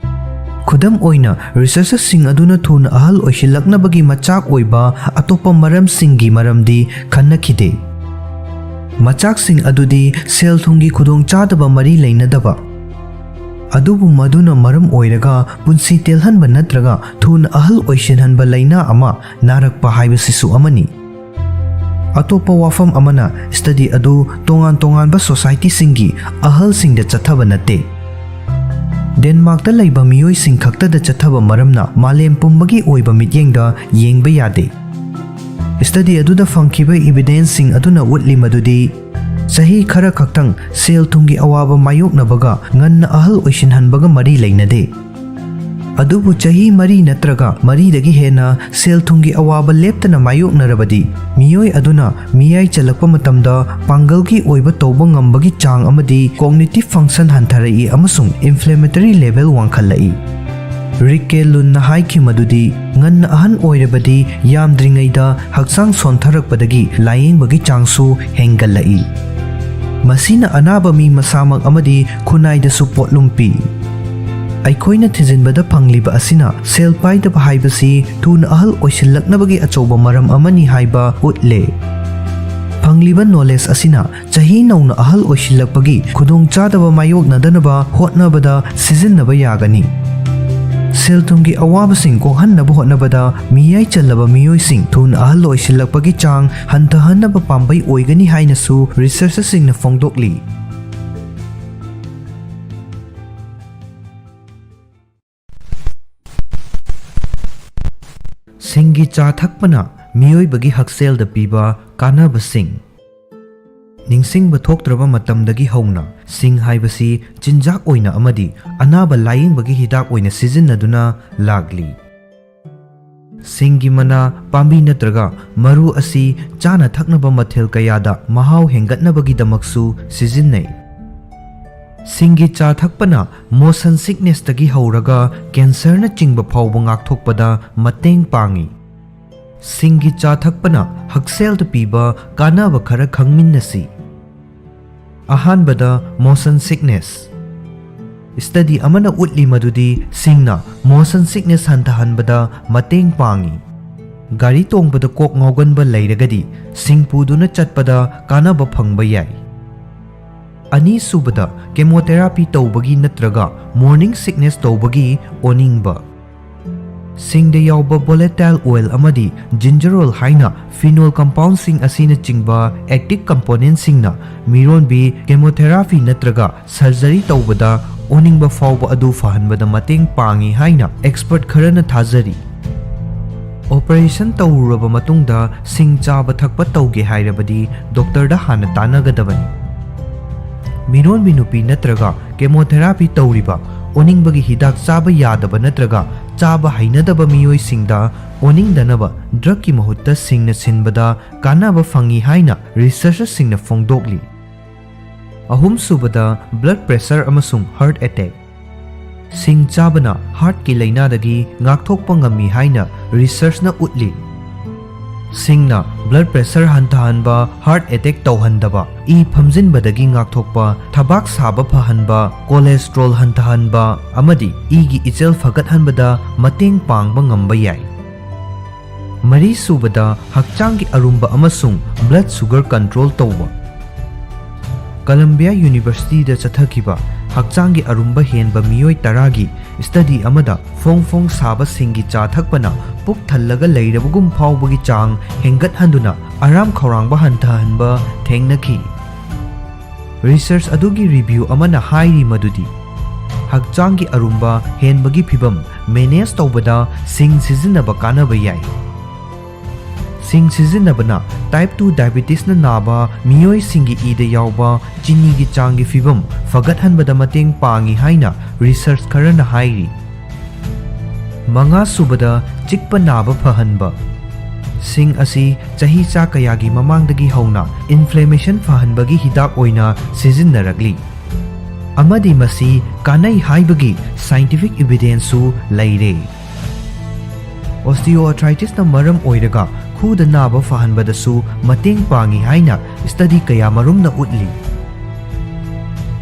ꯈꯨꯗꯝ ꯑꯣꯏꯅ ꯔꯤꯁꯔꯆꯔꯁꯤꯡ ꯑꯗꯨꯅ ꯊꯨꯅ ꯑꯍꯜ ꯑꯣꯏꯁꯤꯜꯂꯛꯅꯕꯒꯤ ꯃꯆꯥꯛ ꯑꯣꯏꯕ ꯑꯇꯣꯞꯄ ꯃꯔꯝꯁꯤꯡꯒꯤ ꯃꯔꯝꯗꯤ ꯈꯟꯅꯈꯤꯗꯦ꯫ ꯃꯆꯥꯛꯁꯤꯡ ꯑꯗꯨꯗꯤ ꯁꯦꯜ ꯊꯨꯝꯒꯤ ꯈꯨꯗꯣꯡꯆꯥꯗꯕ ꯃꯔꯤ ꯂꯩꯅꯗꯕ, ꯑꯗꯨꯕꯨ ꯃꯗꯨꯅ ꯃꯔꯝ ꯑꯣꯏꯔꯒ ꯄꯨꯟꯁꯤ ꯇꯦꯜꯍꯟꯕ ꯅꯠꯇ꯭ꯔꯒ ꯊꯨꯅ ꯑꯍꯜ ꯑꯣꯏꯁꯤꯟꯍꯟꯕ ꯂꯩꯅꯥ ꯑꯃ ꯅꯥꯔꯛꯄ ꯍꯥꯏꯕꯁꯤꯁꯨ ꯑꯃꯅꯤ꯫ ꯑꯇꯣꯞꯄ ꯋꯥꯐꯝ ꯑꯃꯅ ꯁ꯭ꯇꯗꯤ ꯑꯗꯨ ꯇꯣꯉꯥꯟ ꯇꯣꯉꯥꯟꯕ ꯁꯣꯁꯥꯏꯇꯤꯁꯤꯡꯒꯤ ꯑꯍꯜꯁꯤꯡꯗ ꯆꯠꯊꯕ ꯅꯠꯇꯦ꯫ ꯗꯦꯟꯃꯥꯔꯛꯇ ꯂꯩꯕ ꯃꯤꯑꯣꯏꯁꯤꯡ ꯈꯛꯇꯗ ꯆꯠꯊꯕ ꯃꯔꯝꯅ ꯃꯥꯂꯦꯝ ꯄꯨꯝꯕꯒꯤ ꯑꯣꯏꯕ ꯃꯤꯠꯌꯦꯡꯗ ꯌꯦꯡꯕ ꯌꯥꯗꯦ꯫ ꯁ꯭ꯇꯗꯤ ꯑꯗꯨꯗ ꯐꯪꯈꯤꯕ ꯏꯕꯤꯗꯦꯟꯁꯁꯤꯡ ꯑꯗꯨꯅ ꯎꯠꯂꯤ ꯃꯗꯨꯗꯤ ꯆꯍꯤ ꯈꯔ ꯈꯛꯇꯪ ꯁꯦꯜ ꯊꯨꯝꯒꯤ ꯑꯋꯥꯕ ꯃꯥꯌꯣꯛꯅꯕꯒ ꯉꯟꯅ ꯑꯍꯜ ꯑꯣꯏꯁꯤꯟꯍꯟꯕꯒ ꯃꯔꯤ ꯂꯩꯅꯗꯦ꯫ ꯑꯗꯨꯕु ꯆꯍꯤ 4 ꯅꯠꯇ꯭ꯔꯒ 4ꯗꯒꯤ ꯍꯦꯟꯅ ꯁꯦꯜ ꯊꯨꯝꯒꯤ ꯑꯋꯥꯕ ꯂꯦꯞꯇꯅ ꯃꯥꯌꯣꯛꯅꯔꯕꯗꯤ ꯃꯤꯑꯣꯏ ꯑꯗꯨꯅ ꯃꯤꯌꯥꯏ ꯆꯜꯂꯛꯄ ꯃꯇꯝꯗ ꯄꯥꯡꯒꯜꯒꯤ ꯑꯣꯏꯕ ꯇꯧꯕ ꯉꯝꯕꯒꯤ ꯆꯥꯡ ꯑꯃꯗꯤ ꯀꯣꯒꯅꯤꯇꯤꯚ ꯐꯪꯛꯁꯟ ꯍꯟꯊꯔꯛꯏ ꯑꯃꯁꯨꯡ ꯏꯟꯐ꯭ꯂꯦꯃꯦꯇꯔꯤ ꯂꯦꯚꯦꯜ ꯋꯥꯡꯈꯠꯂꯛꯏ꯫ ꯔꯤꯛꯀꯦ ꯂꯨꯟꯅ ꯍꯥꯏꯈꯤ ꯃꯗꯨꯗꯤ ꯉꯟꯅ ꯑꯍꯟ ꯑꯣꯏꯔꯕꯗꯤ ꯌꯥꯝꯗ꯭ꯔꯤꯉꯩꯗ ꯍꯛꯆꯥꯡ ꯁꯣꯟꯊꯔꯛꯄꯗꯒꯤ ꯂꯥꯌꯦꯡꯕꯒꯤ ꯆꯥꯡꯁꯨ ꯍꯦꯟꯒꯠꯂꯛꯏ꯫ ꯃꯁꯤꯅ ꯑꯅꯥꯕ ꯃꯤ ꯃꯁꯥꯃꯛ ꯑꯃꯗꯤ ꯈꯨꯟꯅꯥꯏꯗꯁꯨ ꯄꯣꯠꯂꯨꯝ ꯄꯤ꯫ ꯑꯩꯈꯣꯏꯅ ꯊꯤꯖꯤꯟꯕꯗ ꯐꯪꯂꯤꯕ ꯑꯁꯤꯅ ꯁꯦꯜ ꯄꯥꯏꯗꯕ ꯍꯥꯏꯕꯁꯤ ꯊꯨꯅ ꯑꯍꯜ ꯑꯣꯏꯁꯤꯜꯂꯛꯅꯕꯒꯤ ꯑꯆꯧꯕ ꯃꯔꯝ ꯑꯃꯅꯤ ꯍꯥꯏꯕ ꯎꯠꯂꯦ꯫ ꯐꯪꯂꯤꯕ ꯅꯣꯂꯦꯖ ꯑꯁꯤꯅ ꯆꯍꯤ ꯅꯧꯅ ꯑꯍꯜ ꯑꯣꯏꯁꯤꯜꯂꯛꯄꯒꯤ ꯈꯨꯗꯣꯡꯆꯥꯗꯕ ꯃꯥꯌꯣꯛꯅꯗꯅꯕ ꯍꯣꯠꯅꯕꯗ ꯁꯤꯖꯤꯟꯅꯕ ꯌꯥꯒꯅꯤ꯫ ꯁꯦꯜ ꯊꯨꯝꯒꯤ ꯑꯋꯥꯕꯁꯤꯡ ꯀꯣꯛꯍꯟꯅꯕ ꯍꯣꯠꯅꯕꯗ ꯃꯤꯌꯥꯏ ꯆꯜꯂꯕ ꯃꯤꯑꯣꯏꯁꯤꯡ ꯊꯨꯅ ꯑꯍꯜ ꯑꯣꯏꯁꯤꯜꯂꯛꯄꯒꯤ ಚಾಂಗ್ ಹಂತಹನ್ನಬ ಪಾಂಬೈ ಒಯ್ಗನಿ ಹಾಯ್ನಸು ರಿಸರ್ಚರ್ಸಿಂಗ್ನ ಫೊಂದೋಕ್ಲಿ. ಸಿಂಗಿ ಚಾ ಥಕ್ಪನ ಮಿಯೋಯ್ಬಗಿ ಹಕ್ಸೇಲ್ದ ಪೀಬ ಕಾನಬಸಿಂಗ್. ꯅꯤꯡꯁꯤꯡꯕ ꯊꯣꯛꯇ꯭ꯔꯕ ꯃꯇꯝꯗꯒꯤ ꯍꯧꯅ ꯁꯤꯡ ꯍꯥꯏꯕꯁꯤ ꯆꯤꯟꯖꯥꯛ ꯑꯣꯏꯅ ꯑꯃꯗꯤ ꯑꯅꯥꯕ ꯂꯥꯌꯦꯡꯕꯒꯤ ꯍꯤꯗꯥꯛ ꯑꯣꯏꯅ ꯁꯤꯖꯤꯟꯅꯗꯨꯅ ꯂꯥꯛꯂꯤ꯫ ꯁꯤꯡꯒꯤ ꯃꯅꯥ, ꯄꯥꯝꯕꯤ ꯅꯠꯇ꯭ꯔꯒ ꯃꯔꯨ ꯑꯁꯤ ꯆꯥꯅ ꯊꯛꯅꯕ ꯃꯊꯦꯜ ꯀꯌꯥꯗ ꯃꯍꯥꯎ ꯍꯦꯟꯒꯠꯅꯕꯒꯤꯗꯃꯛꯁꯨ ꯁꯤꯖꯤꯟꯅꯩ꯫ ꯁꯤꯡꯒꯤ ꯆꯥ ꯊꯛꯄꯅ ꯃꯣꯁꯟ ꯁꯤꯛꯅꯦꯁꯇꯒꯤ ꯍꯧꯔꯒ ꯀꯦꯟꯁꯔꯅꯆꯤꯡꯕ ꯐꯥꯎꯕ ꯉꯥꯛꯊꯣꯛꯄꯗ ꯃꯇꯦꯡ ꯄꯥꯡꯏ꯫ ꯁꯤꯡꯒꯤ ꯆꯥ ꯊꯛꯄꯅ ꯍꯛꯁꯦꯜꯗ ꯄꯤꯕ ꯀꯥꯟꯅꯕ ꯈꯔ ꯈꯪꯃꯤꯟꯅꯁꯤ꯫ ꯑꯍꯥꯟꯕꯗ ꯃꯣꯁꯟ ꯁꯤꯛꯅꯦꯁ. ꯁ꯭ꯇꯗꯤ ꯑꯃꯅ ꯎꯠꯂꯤ ꯃꯗꯨꯗꯤ ꯁꯤꯡꯅ ꯃꯣꯁꯟ ꯁꯤꯛꯅꯦꯁ ꯍꯟꯊꯍꯟꯕꯗ ꯃꯇꯦꯡ ꯄꯥꯡꯏ꯫ ꯒꯥꯔꯤ ꯇꯣꯡꯕꯗ ꯀꯣꯛ ꯉꯥꯎꯒꯟꯕ ꯂꯩꯔꯒꯗꯤ ꯁꯤꯡ ꯄꯨꯗꯨꯅ ꯆꯠꯄꯗ ꯀꯥꯟꯅꯕ ꯐꯪꯕ ꯌꯥꯏ꯫ ꯑꯅꯤꯁꯨꯕꯗ ꯀꯦꯃꯣꯊꯦꯔꯥꯄꯤ ꯇꯧꯕꯒꯤ ꯅꯠꯇ꯭ꯔꯒ ꯃꯣꯔꯅꯤꯡ ꯁꯤꯛꯅꯦꯁ ꯇꯧꯕꯒꯤ ꯑꯣꯅꯤꯡꯕ. ꯁꯤꯡꯗ ꯌꯥꯎꯕ ꯚꯣꯂꯦꯇꯥꯏꯜ ꯑꯣꯏꯜ ꯑꯃꯗꯤ ꯖꯤꯟꯖꯔꯣꯜ ꯍꯥꯏꯅ ꯐꯤꯅꯣꯜ ꯀꯝꯄꯥꯎꯟꯗꯁꯤꯡ ꯑꯁꯤꯅꯆꯤꯡꯕ ꯑꯦꯛꯇꯤꯚ ꯀꯝꯄꯣꯅꯦꯟꯠꯁꯤꯡꯅ ꯃꯤꯔꯣꯟꯕꯤ ꯀꯦꯃꯣꯊꯦꯔꯥꯄꯤ ꯅꯠꯇ꯭ꯔꯒ ꯁꯔꯖꯔꯤ ꯇꯧꯕꯗ ꯑꯣꯅꯤꯡꯕ ꯐꯥꯎꯕ ꯑꯗꯨ ꯐꯍꯟꯕꯗ ꯃꯇꯦꯡ ꯄꯥꯡꯏ ꯍꯥꯏꯅ ꯑꯦꯛꯁꯄꯔꯠ ꯈꯔꯅ ꯊꯥꯖꯔꯤ꯫ ꯑꯣꯄꯔꯦꯁꯟ ꯇꯧꯔꯨꯔꯕ ꯃꯇꯨꯡꯗ ꯁꯤꯡ ꯆꯥꯕ ꯊꯛꯄ ꯇꯧꯒꯦ ꯍꯥꯏꯔꯕꯗꯤ ꯗꯣꯛꯇꯔꯗ ꯍꯥꯟꯅ ꯇꯥꯟꯅꯒꯗꯕꯅꯤ꯫ ꯃꯤꯔꯣꯟꯕꯤ ꯅꯨꯄꯤ ꯅꯠꯇ꯭ꯔꯒ ꯀꯦꯃꯣꯊꯦꯔꯥꯄꯤ ꯇꯧꯔꯤꯕ ꯑꯣꯅꯤꯡꯕꯒꯤ ꯍꯤꯗꯥꯛ ꯆꯥꯕ ꯌꯥꯗꯕ ꯅꯠꯇ꯭ꯔꯒ ꯆꯥꯕ ꯍꯩꯅꯗꯕ ꯃꯤꯑꯣꯏꯁꯤꯡꯗ ꯑꯣꯅꯤꯡꯗꯅꯕ ꯗ꯭ꯔꯒꯀꯤ ꯃꯍꯨꯠꯇ ꯁꯤꯡꯅ ꯁꯤꯟꯕꯗ ꯀꯥꯟꯅꯕ ꯐꯪꯏ ꯍꯥꯏꯅ ꯔꯤꯁꯔꯆꯔꯁꯤꯡꯅ ꯐꯣꯡꯗꯣꯛꯂꯤ꯫ ꯑꯍꯨꯝꯁꯨꯕꯗ ꯕ꯭ꯂꯗ ꯄ꯭ꯔꯦꯁꯔ ꯑꯃꯁꯨꯡ ꯍꯥꯔꯠ ꯑꯦꯇꯦꯛ. ꯁꯤꯡ ꯆꯥꯕꯅ ꯍꯥꯔꯠꯀꯤ ꯂꯩꯅꯥꯗꯒꯤ ꯉꯥꯛꯊꯣꯛꯄ ꯉꯝꯃꯤ ꯍꯥꯏꯅ ꯔꯤꯁꯔꯆꯅ ꯎꯠꯂꯤ꯫ ꯁꯤꯡꯅ ꯕ꯭ꯂꯗ ꯄ꯭ꯔꯦꯁꯔ ꯍꯟꯊꯍꯟꯕ, ꯍꯥꯔꯠ ꯑꯦꯇꯦꯛ ꯇꯧꯍꯟꯗꯕ, ꯏ ꯐꯝꯖꯤꯟꯕꯗꯒꯤ ꯉꯥꯛꯊꯣꯛꯄ, ꯊꯕꯥꯛ ꯁꯥꯕ ꯐꯍꯟꯕ, ꯀꯣꯂꯦꯁꯇ꯭ꯔꯣꯜ ꯍꯟꯊꯍꯟꯕ ꯑꯃꯗꯤ ꯏꯒꯤ ꯏꯆꯦꯜ ꯐꯒꯠꯍꯟꯕꯗ ꯃꯇꯦꯡ ꯄꯥꯡꯕ ꯉꯝꯕ ꯌꯥꯏ꯫ ꯃꯔꯤꯁꯨꯕꯗ ꯍꯛꯆꯥꯡꯒꯤ ꯑꯔꯨꯝꯕ ꯑꯃꯁꯨꯡ ꯕ꯭ꯂꯗ ꯁꯨꯒꯔ ꯀꯟꯇ꯭ꯔꯣꯜ ꯇꯧꯕ. ꯀꯂꯝꯕꯤꯌꯥ ꯌꯨꯅꯤꯚꯔꯁꯤꯇꯤꯗ ꯆꯠꯊꯈꯤꯕ ꯍꯛꯆꯥꯡꯒꯤ ꯑꯔꯨꯝꯕ ꯍꯦꯟꯕ ꯃꯤꯑꯣꯏ 10ꯒꯤ ꯁ꯭ꯇꯗꯤ ꯑꯃꯗ ꯐꯣꯡ ꯐꯣꯡ ꯁꯥꯕ ꯁꯤꯡꯒꯤ ꯆꯥ ꯊꯛꯄꯅ ꯄꯨꯛ ꯊꯜꯂꯒ ꯂꯩꯔꯕꯒꯨꯝ ꯐꯥꯎꯕꯒꯤ ꯆꯥꯡ ꯍꯦꯟꯒꯠꯍꯟꯗꯨꯅ ꯑꯔꯥꯝ ꯈꯧꯔꯥꯡꯕ ꯍꯟꯊꯍꯟꯕ ꯊꯦꯡꯅꯈꯤ꯫ ꯔꯤꯁꯔꯆ ꯑꯗꯨꯒꯤ ꯔꯤꯚꯤꯌꯨ ꯑꯃꯅ ꯍꯥꯏꯔꯤ ꯃꯗꯨꯗꯤ ꯍꯛꯆꯥꯡꯒꯤ ꯑꯔꯨꯝꯕ ꯍꯦꯟꯕꯒꯤ ꯐꯤꯚꯝ ꯃꯦꯅꯦꯖ ꯇꯧꯕꯗ ꯁꯤꯡ ꯁꯤꯖꯤꯟꯅꯕ ꯀꯥꯟꯅꯕ ꯌꯥꯏ꯫ Sing sizinabana type 2 diabetes na naba miyoi singi ida yauba chini gi changi fibam fagathanbada mateng pangi haina research karana hairi. Manga subada chikpa naba fahanba. Sing asi chahi cha kayagi mamangdagi hauna inflammation fahanbagi hidak oina sizinnaragli. Amadi masi kanai haibagi scientific evidence su laire. Osteoarthritis na maram oiraga khuda naba fahanbadasu mateng pangi haina study kaya marum na utli.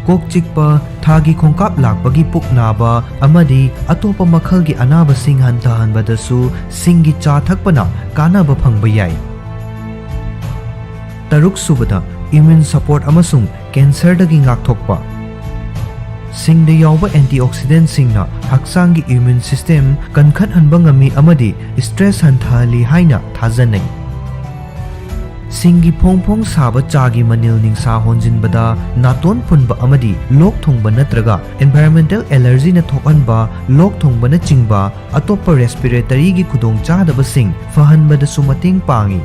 Kok chikpa thagi khongkap lakpagi puk naba amadi atopa makhalgi anaba sing hantahanbadasu singi cha thakpana kanaba phangba yai. Taruk subada immune support amasung cancer dagi ngakthokpa. Sing da yauba antioxidant singna hakchang gi immune system kankhat hanba ngami amadi stress hanthali haina thajanai. Sing gi phongphong saba chagi manil ningsa honjinbada naton phunba amadi lok thongba natraga environmental allergy na thokanba lok thongba na chingba atopa respiratory gi khudong chadaba sing fahanbada su mateng pangi.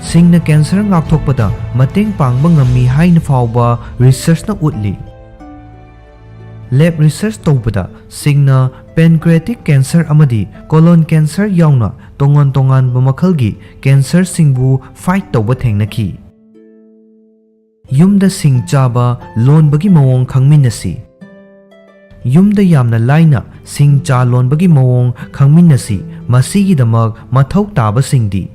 Sing na cancer ngakthokpada mateng pangba ngami haina fawba research na utli. Lab research tawbada singna pancreatic cancer amadi colon cancer yauna tongan tongan bamakhalgi cancer singbu fight tawba thengnaki. Yumda sing chaba lonbagi mawong khangminasi. Yumda yamna laina sing cha lonbagi mawong khangminasi masigi damak mathau taba singdi.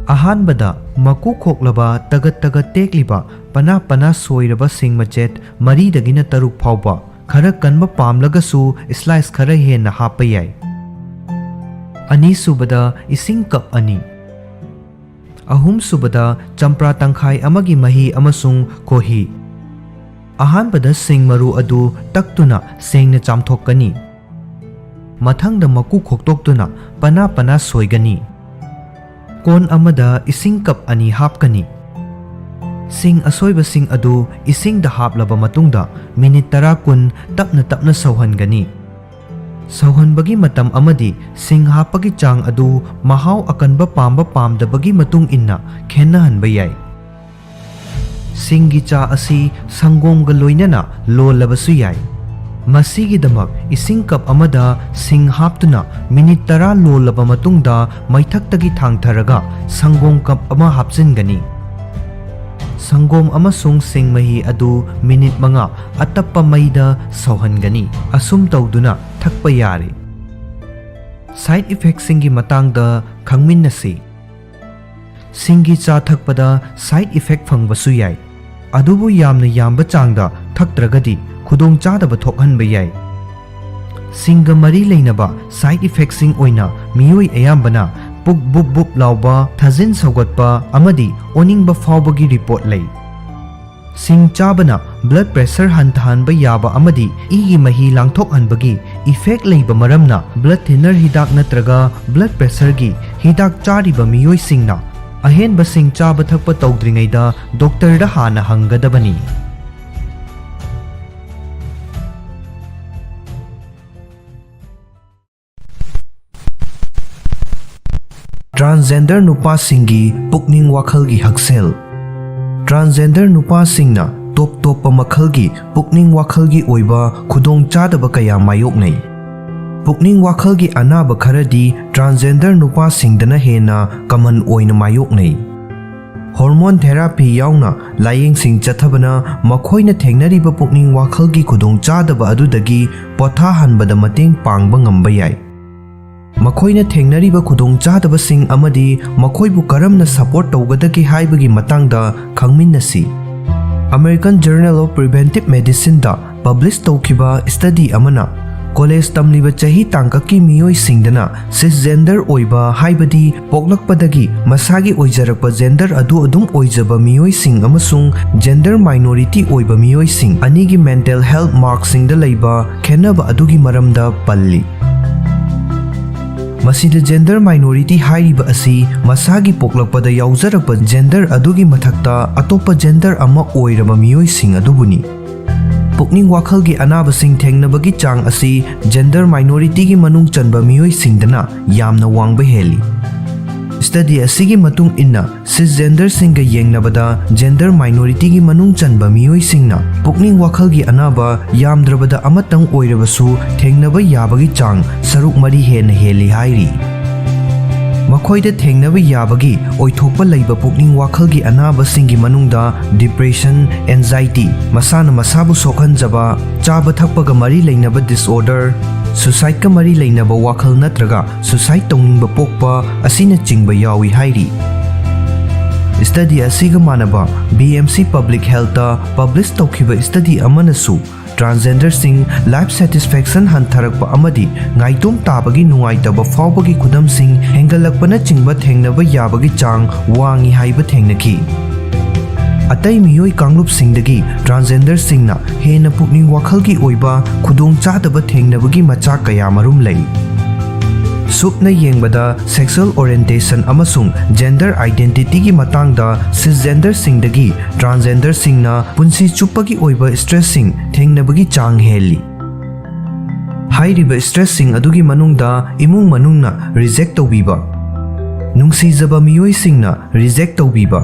Ahanbada maku khoklaba tagat tagat tekliba pana pana soiraba sing machet mari dagina taruk phawba khara kanba pamlagasu slice khara hena hapa yai. Ani subada ising cup ani. Ahum subada champra tangkhai amagi mahi amasung kohi. Ahanbada sing maru adu taktuna sengna chamthokkani. Mathangda maku khoktoktuna pana pana soigani. Kon amada ising cup ani hapkani. Sing asoiba sing adu ising da haplaba matungda minute 10 kun tapna tapna sauhangani. Sauhanbagi matam amadi sing hapagi chang adu mahaw akanba pamba pamdabagi matung inna khenahanba yai. Singi cha asi sangomga loinana lolabasu yai. Masigi damak ising cup amada sing haptuna minute 10 lolaba matungda maithaktagi thangtharaga sangom cup ama hapjingani. Sangom amasung sing mahi adu minute manga atappa maida sauhangani asum tawduna thakpa yare. Side effects singi matangda khangminnasi. Singi cha thakpada side effect phangbasu yai. Adubu yamna yamba changda thaktragadi khudong chadaba thokhanba yai. Singa mari leinaba side effects sing oina miyoi ayambana puk bup bup lauba thazin saugatpa amadi oningba fawbagi report lay. Sing chabana blood pressure hantahanba yaba amadi igi mahi langthokhanbagi effect leiba maramna blood thinner hidak natraga blood pressure gi hidak chariba miyoi singna ahenba sing chaba thakpa tawdringaida doctor da hana hangadabani. Transgender nupa singi pukning wakhalgi haksel. Transgender nupa singna top top makhalgi pukning wakhalgi oiba khudong chadaba kaya mayoknai. Pukning wakhalgi anaba kharadi transgender nupa singdana hena common oina mayoknai. Hormone therapy yauna layeng sing chathabana makhoina thengnariba pukning wakhalgi khudong chadaba adudagi potha hanbada mateng pangba ngamba yai. Makhoina thengnariba khudong chadaba sing amadi makhoibu karamna support tawgadagi haibagi matangda khangminnasi. American Journal of Preventive Medicine da publish tawkiba study amana college tamliba chahi tangkaki miyoi singdana cisgender oiba haibadi poklakpadagi masagi oijarakpa gender adu adum oijaba miyoi sing amasung gender minority oiba miyoi sing anigi mental health mark singda leiba khenaba adugi maramda palli. Masida gender minority hairiba asi masagi poklakpada yauzarapa gender adugi mathakta atopa gender ama oiraba miyoi sing adubuni. Pukning wakhalgi anaba sing thengnabagi chang asi gender minority gi manung chanba miyoi singdana yamna wangba heli. Study asigi matung inna cisgender singa yengnabada gender minority gi manung chanba miyoi singna pukning wakhal gi anaba yamdrabada amatang oirabasu thengnaba yabagi chang saruk mari hena heli hairi. Makhoida thengnaba yabagi oithokpa leiba pukning wakhal gi anaba singi manungda depression, anxiety, masana masabu sokhanjaba, chaba thakpaga mari leinaba disorder, suicide ka mari leinaba wakhal natraga suicide tongingba pokpa asina chingba yawi hairi. Study asiga manaba BMC Public Health ta publish tokhiba study amanasu transgender sing life satisfaction hantarakpa amadi ngaitom tabagi nungaitaba fawbagi khudam sing hengalakpana chingba thengnaba yabagi chang wangi haiba thengnaki. Atai miyoi kanglup singdagi transgender singna hena pukning wakhalgi oiba khudong chadaba thengnabagi machak kaya marum lei. Supna yengbada sexual orientation amasung gender identity gi matangda cisgender singdagi transgender singna punsi chupagi oiba stress sing thengnabagi chang heli. Hairiba stress sing adugi manungda imung manungna reject tawbiba, nungsijaba miyoi singna reject tawbiba,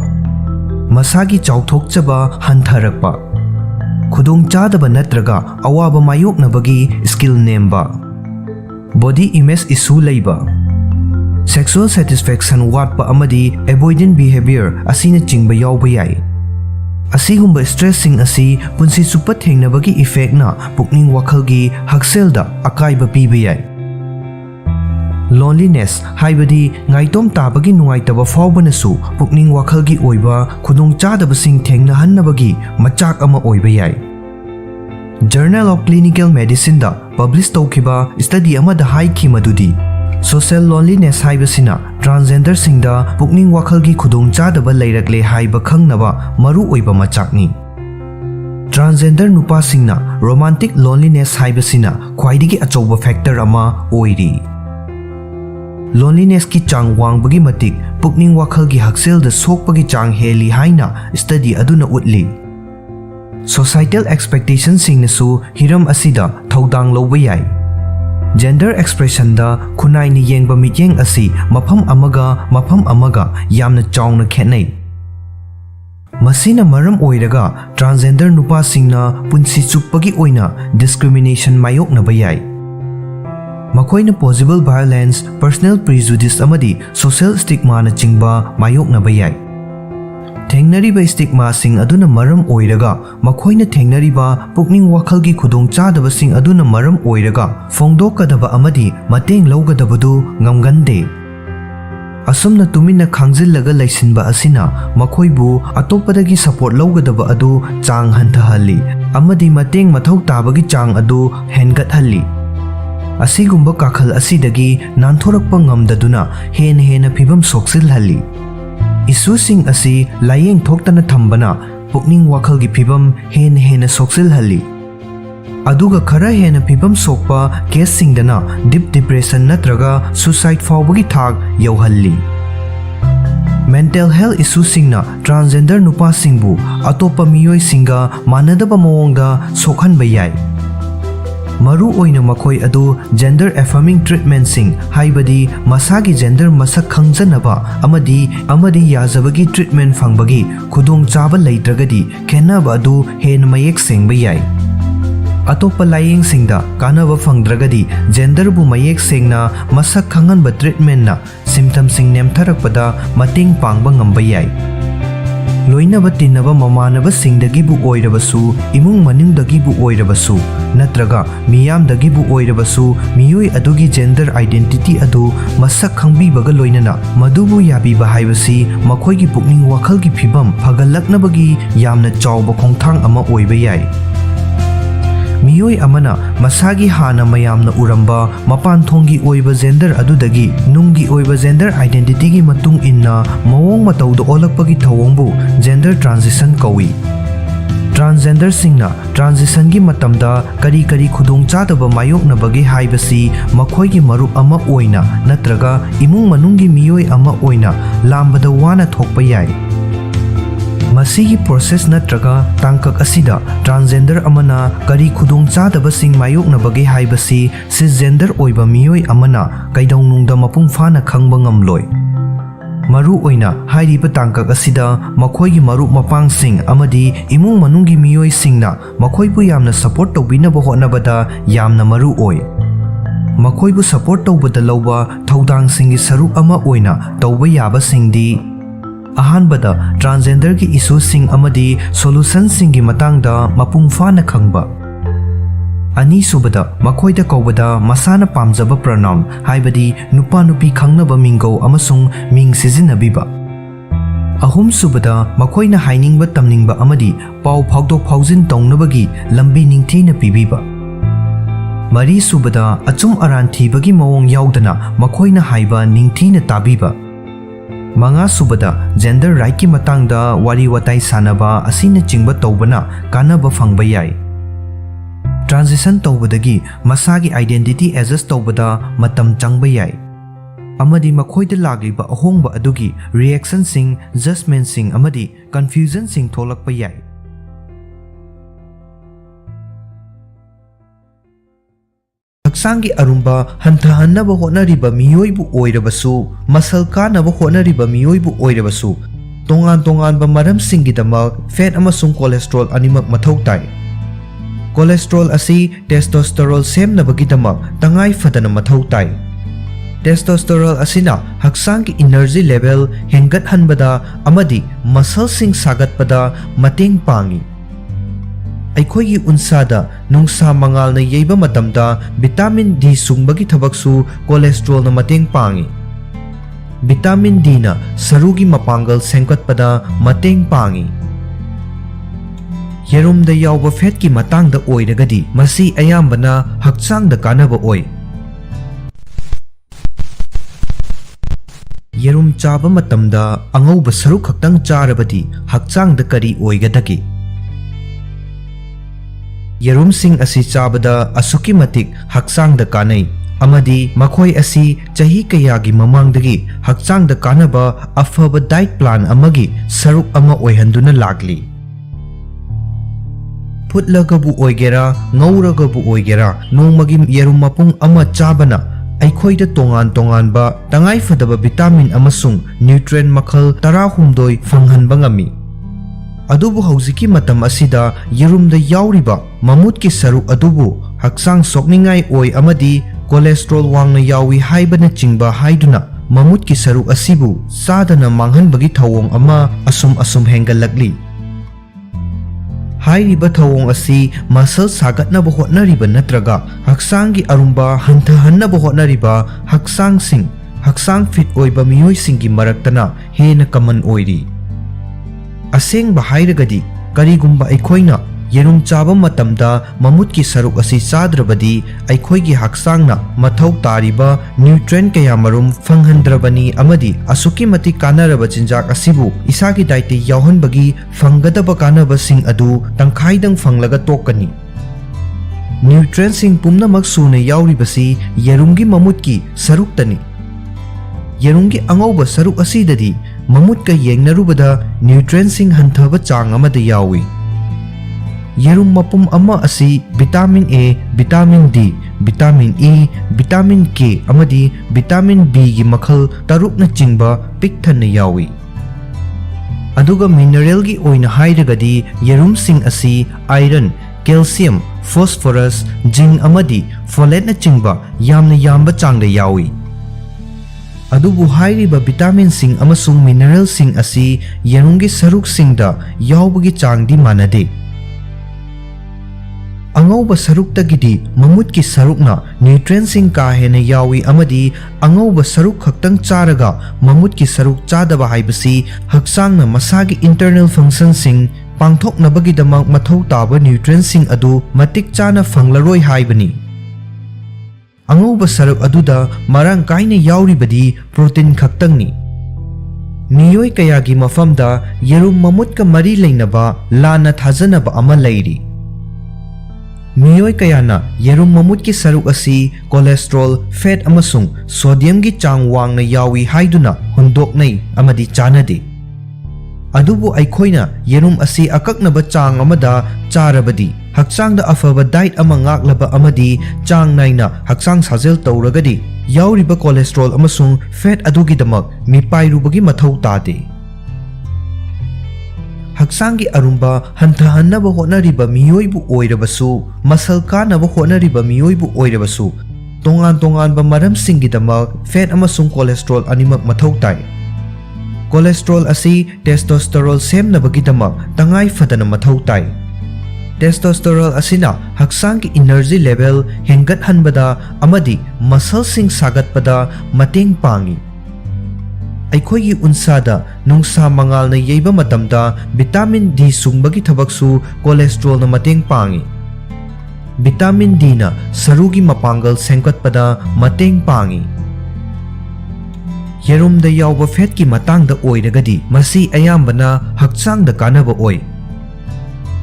masagi chauthokchaba hantharakpa, khudong chadaba natraga awaba mayoknabagi skill nemba, body image issue leiba, sexual satisfaction watpa amadi avoidant behavior asina chingba yawba yai. Asigumba stress sing asi punsi chupa thengnabagi effect na pukning wakhalgi hakselda akaiba piba yai. Loneliness haibadi ngaitom tabagi nungaitaba fawbanasu pukning wakhalgi oiba khudong chadaba sing thengna hannabagi machak ama oiba yai. Journal of Clinical Medicine da publish tawkhiba study amada haikhi madudi social loneliness haibasina transgender singda pukning wakhalgi khudong chadaba leirakle haiba khangnaba maru oiba machakni. Transgender nupa singna romantic loneliness haibasina khwaidigi achouba factor ama oiri. Loneliness ki chang wangbagi matik pukning wakhalgi haksel da sokpagi chang heli haina study aduna utli. Societal expectations singnasu hiram asida thodang lawba yai. Gender expression da khunai ni yengba mityeng asi mafam amaga yamna chawna khenai. Masina maram oiraga transgender nupa singna punsi chupagi oina discrimination mayoknaba yai. Makoina possible violence, personal prejudice amadi social stigma na chingba mayoknaba yai. Thengnariba stigma sing aduna maram oiraga makoina thengnariba pukning wakhalgi khudong chadaba sing aduna maram oiraga fongdokadaba amadi mateng lawgadabadu ngamgande. Asumna tumina khangjillaga laisinba asina makoibu atopadagi support lawgadaba adu chang hantahalli amadi mateng mathau tabagi chang adu hengathalli. Asigumba kakhal asidagi nanthorakpa ngamdaduna hena phibam soksilhalli. Isusing asi layeng thoktana thambana pukning wakhalgi phibam hena soksilhalli. Aduga khara hena phibam sokpa case singdana deep depression natraga suicide fawbagi thak yauhalli. Mental health issue singna transgender nupa singbu atopa miyoi singa manadaba mawongda sokhanba yai. Maru oina makoi adu gender affirming treatment sing haibadi masagi gender masak khangjanaba amadi yazabagi treatment fangbagi khudong chaba leitragadi khenaba adu hen mayek sengba yai. Atopa layeng singda kanaba fangdragadi gender bu mayek sengna masak khanganba treatment na symptom sing nemtharakpada mating pangba ngamba yai. Loinaba tinaba mamanaba singdagi bu oirabasu imung maningdagi bu oirabasu natraga miyamdagi bu oirabasu miyoi adugi gender identity adu masak khangbibaga loinana madubu yabiba haibasi makoigi pukning wakhalgi phibam phagallaknabagi yamna chawba khongthang ama oiba yai. Miyoi amana masagi hana mayamna uramba mapan thongi oiba gender adudagi nungi oiba gender identity gi matung inna mawong matawda olakpagi thawongbu gender transition kawi. Transgender singna transition gi matamda kari khudong chadaba mayoknabagi haibasi makhoigi marup ama oina natraga imung manungi miyoi ama oina lambada wana thokpa yai. Masigi process natraga tangkak asida transgender amana kari khudong chadaba sing mayoknabagi haibasi cisgender oiba miyoi amana kaidawnungda mapung fana khangba ngamloi. Maru oina hairiba tangkak asida makhoi marup mapangsing amadi imung manunggi miyoi singna makhoi bu yamna support tawbinaba hotnabada yamna maru oi. Makhoi bu support tawbada lawba thaudang singi saruk ama oina tawba yaba singdi ahanbada transgender ki issue sing amadi solution singi matangda mapung fana khangba. Ani subada makhoi da kawbada masana pamjaba pronoun haibadi nupa nupi khangnaba minggo amasung ming sijinabiba. Ahum subada makhoi na hainingba tamningba amadi pau phagdok phaujin tongnabagi lambi ningthina pibiba. Mari subada achum aran thibagi mawong yaudana makhoi na haiba ningthina tabiba. Manga subada gender right ki matangda wari watai sanaba asina chingba tawbana kanaba phangba yai. Transition tawbadagi masagi identity adjust tawbada matam changba yai. Amadi makhoida lagliba ahongba adugi reaction sing, judgment sing amadi confusion sing tholakpa yai. Hakchangi arumba hantahannaba hotnariba miyoibu oirabasu masal kanaba hotnariba miyoibu oirabasu tongan tonganba maramsingidamak fat amasung cholesterol animak mathau tai. Cholesterol asi testosterone semnabagidamak tangai fadana mathau tai. Testosterone asina hakchangi energy level hengathanbada amadi muscle sing sagatpada mateng pangi. Aikhoigi unsada nungsa mangal na yeiba matamda vitamin D sungbagi thabaksu cholesterol na mateng pangi. Vitamin D na sarugi mapangal sengkatpada mateng pangi. Yerumda yauba fat ki matangda oiragadi masi ayambana hakchangda kanaba oi. Yerum chaba matamda angauba saruk khaktang charabadi hakchangda kari oigadagi. Yerum sing asi chabada asuki matik hakchangda kanai amadi makhoi asi chahi kayagi mamangdagi hakchangda kanaba afaba diet plan amagi saruk ama oihanduna lagli. Putlagabu oigera ngauragabu oigera nongmagi yerum mapung ama chabana aikhoida tongan tongan ba tangai fadaba vitamin amasung nutrient makhal tarahumdoi fanghanba ngami. Adubu hauziki matam asida yerumda yauriba mamut ki saruk adubu hakchang sokningai oi amadi cholesterol wangna yawi haibana chingba haiduna mamut ki saruk asibu sadana manghanbagi thawong ama asum hengalakli. Hairiba thawong asi muscle sagatnaba hotnariba natraga hakchangi arumba hantahannaba hotnariba hakchang fit oiba miyoi singi maraktana hena kaman oiri. Asengba hairagadi karigumba aikhoina yerum chaba matamda mamut ki saruk asi chadrabadi aikhoigi hakchangna mathau tariba nutrient kaya marum fanghandrabani amadi asuki mati kanaraba chinjak asibu isagi daite yauhanbagi fanggadaba kanaba sing adu tangkhaidang fanglaga tokani. Nutrient sing pumnamak suna yauribasi yerumgi mamut ki saruktani. Yerumgi angauba saruk asidadi mamut ka yengnarubada nutrient sing hanthaba chang amada yawi. Yerum mapum ama asi vitamin A, vitamin D, vitamin E, vitamin K amadi vitamin B gi makhal tarukna chingba pikthanna yawi. Aduga mineral gi oina hairagadi yerum sing asi iron, calcium, phosphorus, zinc amadi folate na chingba yamba changda yawi. Adubu hairiba vitamin sing amasung mineral sing asi yerumgi saruk singda yaubagi changdi manade. Angauba sarukdagidi mamut ki sarukna nutrient sing ka hena yawi amadi angauba saruk khaktang charaga mamut ki saruk chadaba haibasi hakchangna masagi internal function sing pangthoknabagidamak mathau taba nutrient sing adu matik chana fanglaroi haibani. Angauba saruk aduda marang kaina yauribadi protein khaktangni. Miyoi kayagi mafamda yerum mamut ka mari leinaba lana thajanaba ama leiri. Miyoi kayana yerum mamut ki saruk asi cholesterol, fat amasung sodium gi chang wangna yawi haiduna hundoknai amadi chanade. Adubu aikhoina yerum asi akaknaba chang amada charabadi hakchangda afaba diet ama ngaklaba amadi chang naina hakchang sajel tawragadi yauriba cholesterol amasung fat adugidamak mipairubagi mathau tade hakchangi arumba hantahannaba honariba miyoibu oirabasu masal kanaba honariba miyoibu oirabasu tongan ba maramsinggidamak fat amasung cholesterol animak mathau tai cholesterol asi testosterone semnabagidamak tangai fadana mathau tai testosterone asina hakchanggi energy level hengathanbada amadi muscle sing sagatpada mateng pangi ꯑꯩꯈꯣꯏꯒꯤ ꯎꯟꯁꯥꯗ ꯅꯨꯡꯁꯥ ꯃꯉꯥꯜꯅ ꯌꯩꯕ ꯃꯇꯝꯗ vitamin ꯗꯤ ꯁꯨꯡꯕꯒꯤ ꯊꯕꯛꯁꯨ ꯀꯣꯂꯦꯁꯇ꯭ꯔꯣꯜꯅ ꯃꯇꯦꯡ ꯄꯥꯡꯏ vitamin ꯗꯤꯅ ꯁꯔꯨꯒꯤ ꯃꯄꯥꯡꯒꯜ ꯁꯦꯝꯒꯠꯄꯗ ꯃꯇꯦꯡ ꯄꯥꯡꯏ ꯌꯦꯔꯨꯝꯗ ꯌꯥꯎꯕ ꯐꯦꯠꯀꯤ ꯃꯇꯥꯡꯗ ꯑꯣꯏꯔꯒꯗꯤ ꯃꯁꯤ ꯑꯌꯥꯝꯕꯅ ꯍꯛꯆꯥꯡꯗ ꯀꯥꯟꯅꯕ ꯑꯣꯏ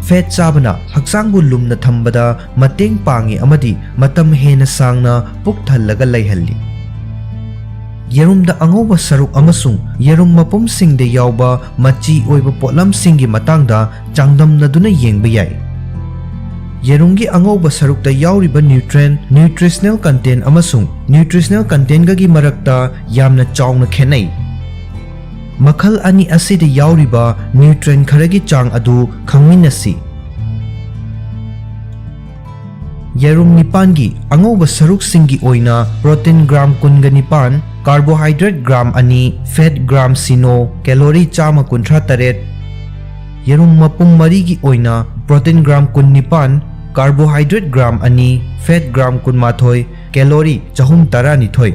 ꯐꯦꯠ ꯆꯥꯕꯅ ꯍꯛꯆꯥꯡꯕꯨ ꯂꯨꯝꯅ ꯊꯝꯕꯗ ꯃꯇꯦꯡ ꯄꯥꯡꯏ ꯑꯃꯗꯤ ꯃꯇꯝ ꯍꯦꯟꯅ ꯁꯥꯡꯅ ꯄꯨꯛ ꯊꯜꯂꯒ ꯂꯩꯍꯜꯂꯤ ꯌꯦꯔꯨꯝꯗ ꯑꯉꯧꯕ ꯁꯔꯨꯛ ꯑꯃꯁꯨꯡ ꯌꯦꯔꯨꯝ ꯃꯄꯨꯝꯁꯤꯡꯗ ꯌꯥꯎꯕ ꯃꯆꯤ ꯑꯣꯏꯕ ꯄꯣꯠꯂꯝꯁꯤꯡꯒꯤ ꯃꯇꯥꯡꯗ ꯆꯥꯡꯗꯝꯅꯗꯨꯅ ꯌꯦꯡꯕ ꯌꯥꯏ ꯌꯦꯔꯨꯝꯒꯤ ꯑꯉꯧꯕ ꯁꯔꯨꯛꯇ ꯌꯥꯎꯔꯤꯕ ꯅ꯭ꯌꯨꯇ꯭ꯔꯤꯁꯅꯦꯜ ꯀꯟꯇꯦꯟ ꯑꯃꯁꯨꯡ ꯅ꯭ꯌꯨꯇ꯭ꯔꯤꯁꯅꯦꯜ ꯀꯟꯇꯦꯟꯒꯒꯤ ꯃꯔꯛꯇ ꯌꯥꯝꯅ ꯆꯥꯎꯅ ꯈꯦꯠꯅꯩ ꯃꯈꯜ ꯑꯅꯤ ꯑꯁꯤꯗ ꯌꯥꯎꯔꯤꯕ ꯅ꯭ꯌꯨꯇ꯭ꯔꯦꯟ ꯈꯔꯒꯤ ꯆꯥꯡ ꯑꯗꯨ ꯈꯪꯃꯤꯟꯅꯁꯤ ꯌꯦꯔꯨꯝ ꯅꯤꯄꯥꯟꯒꯤ ꯑꯉꯧꯕ ꯁꯔꯨꯛꯁꯤꯡꯒꯤ ꯑꯣꯏꯅ ꯄ꯭ꯔꯣꯇꯤꯟ ꯒ꯭ꯔꯥꯝ 29 कार्बोहाइड्रेट ग्राम 2 फेट ग्राम 0 कैलोरी 138 येरुम मपुम मरीगी ओइना प्रोटीन ग्राम 19 कार्बोहाइड्रेट ग्राम 2 फेट ग्राम 18 कैलोरी 112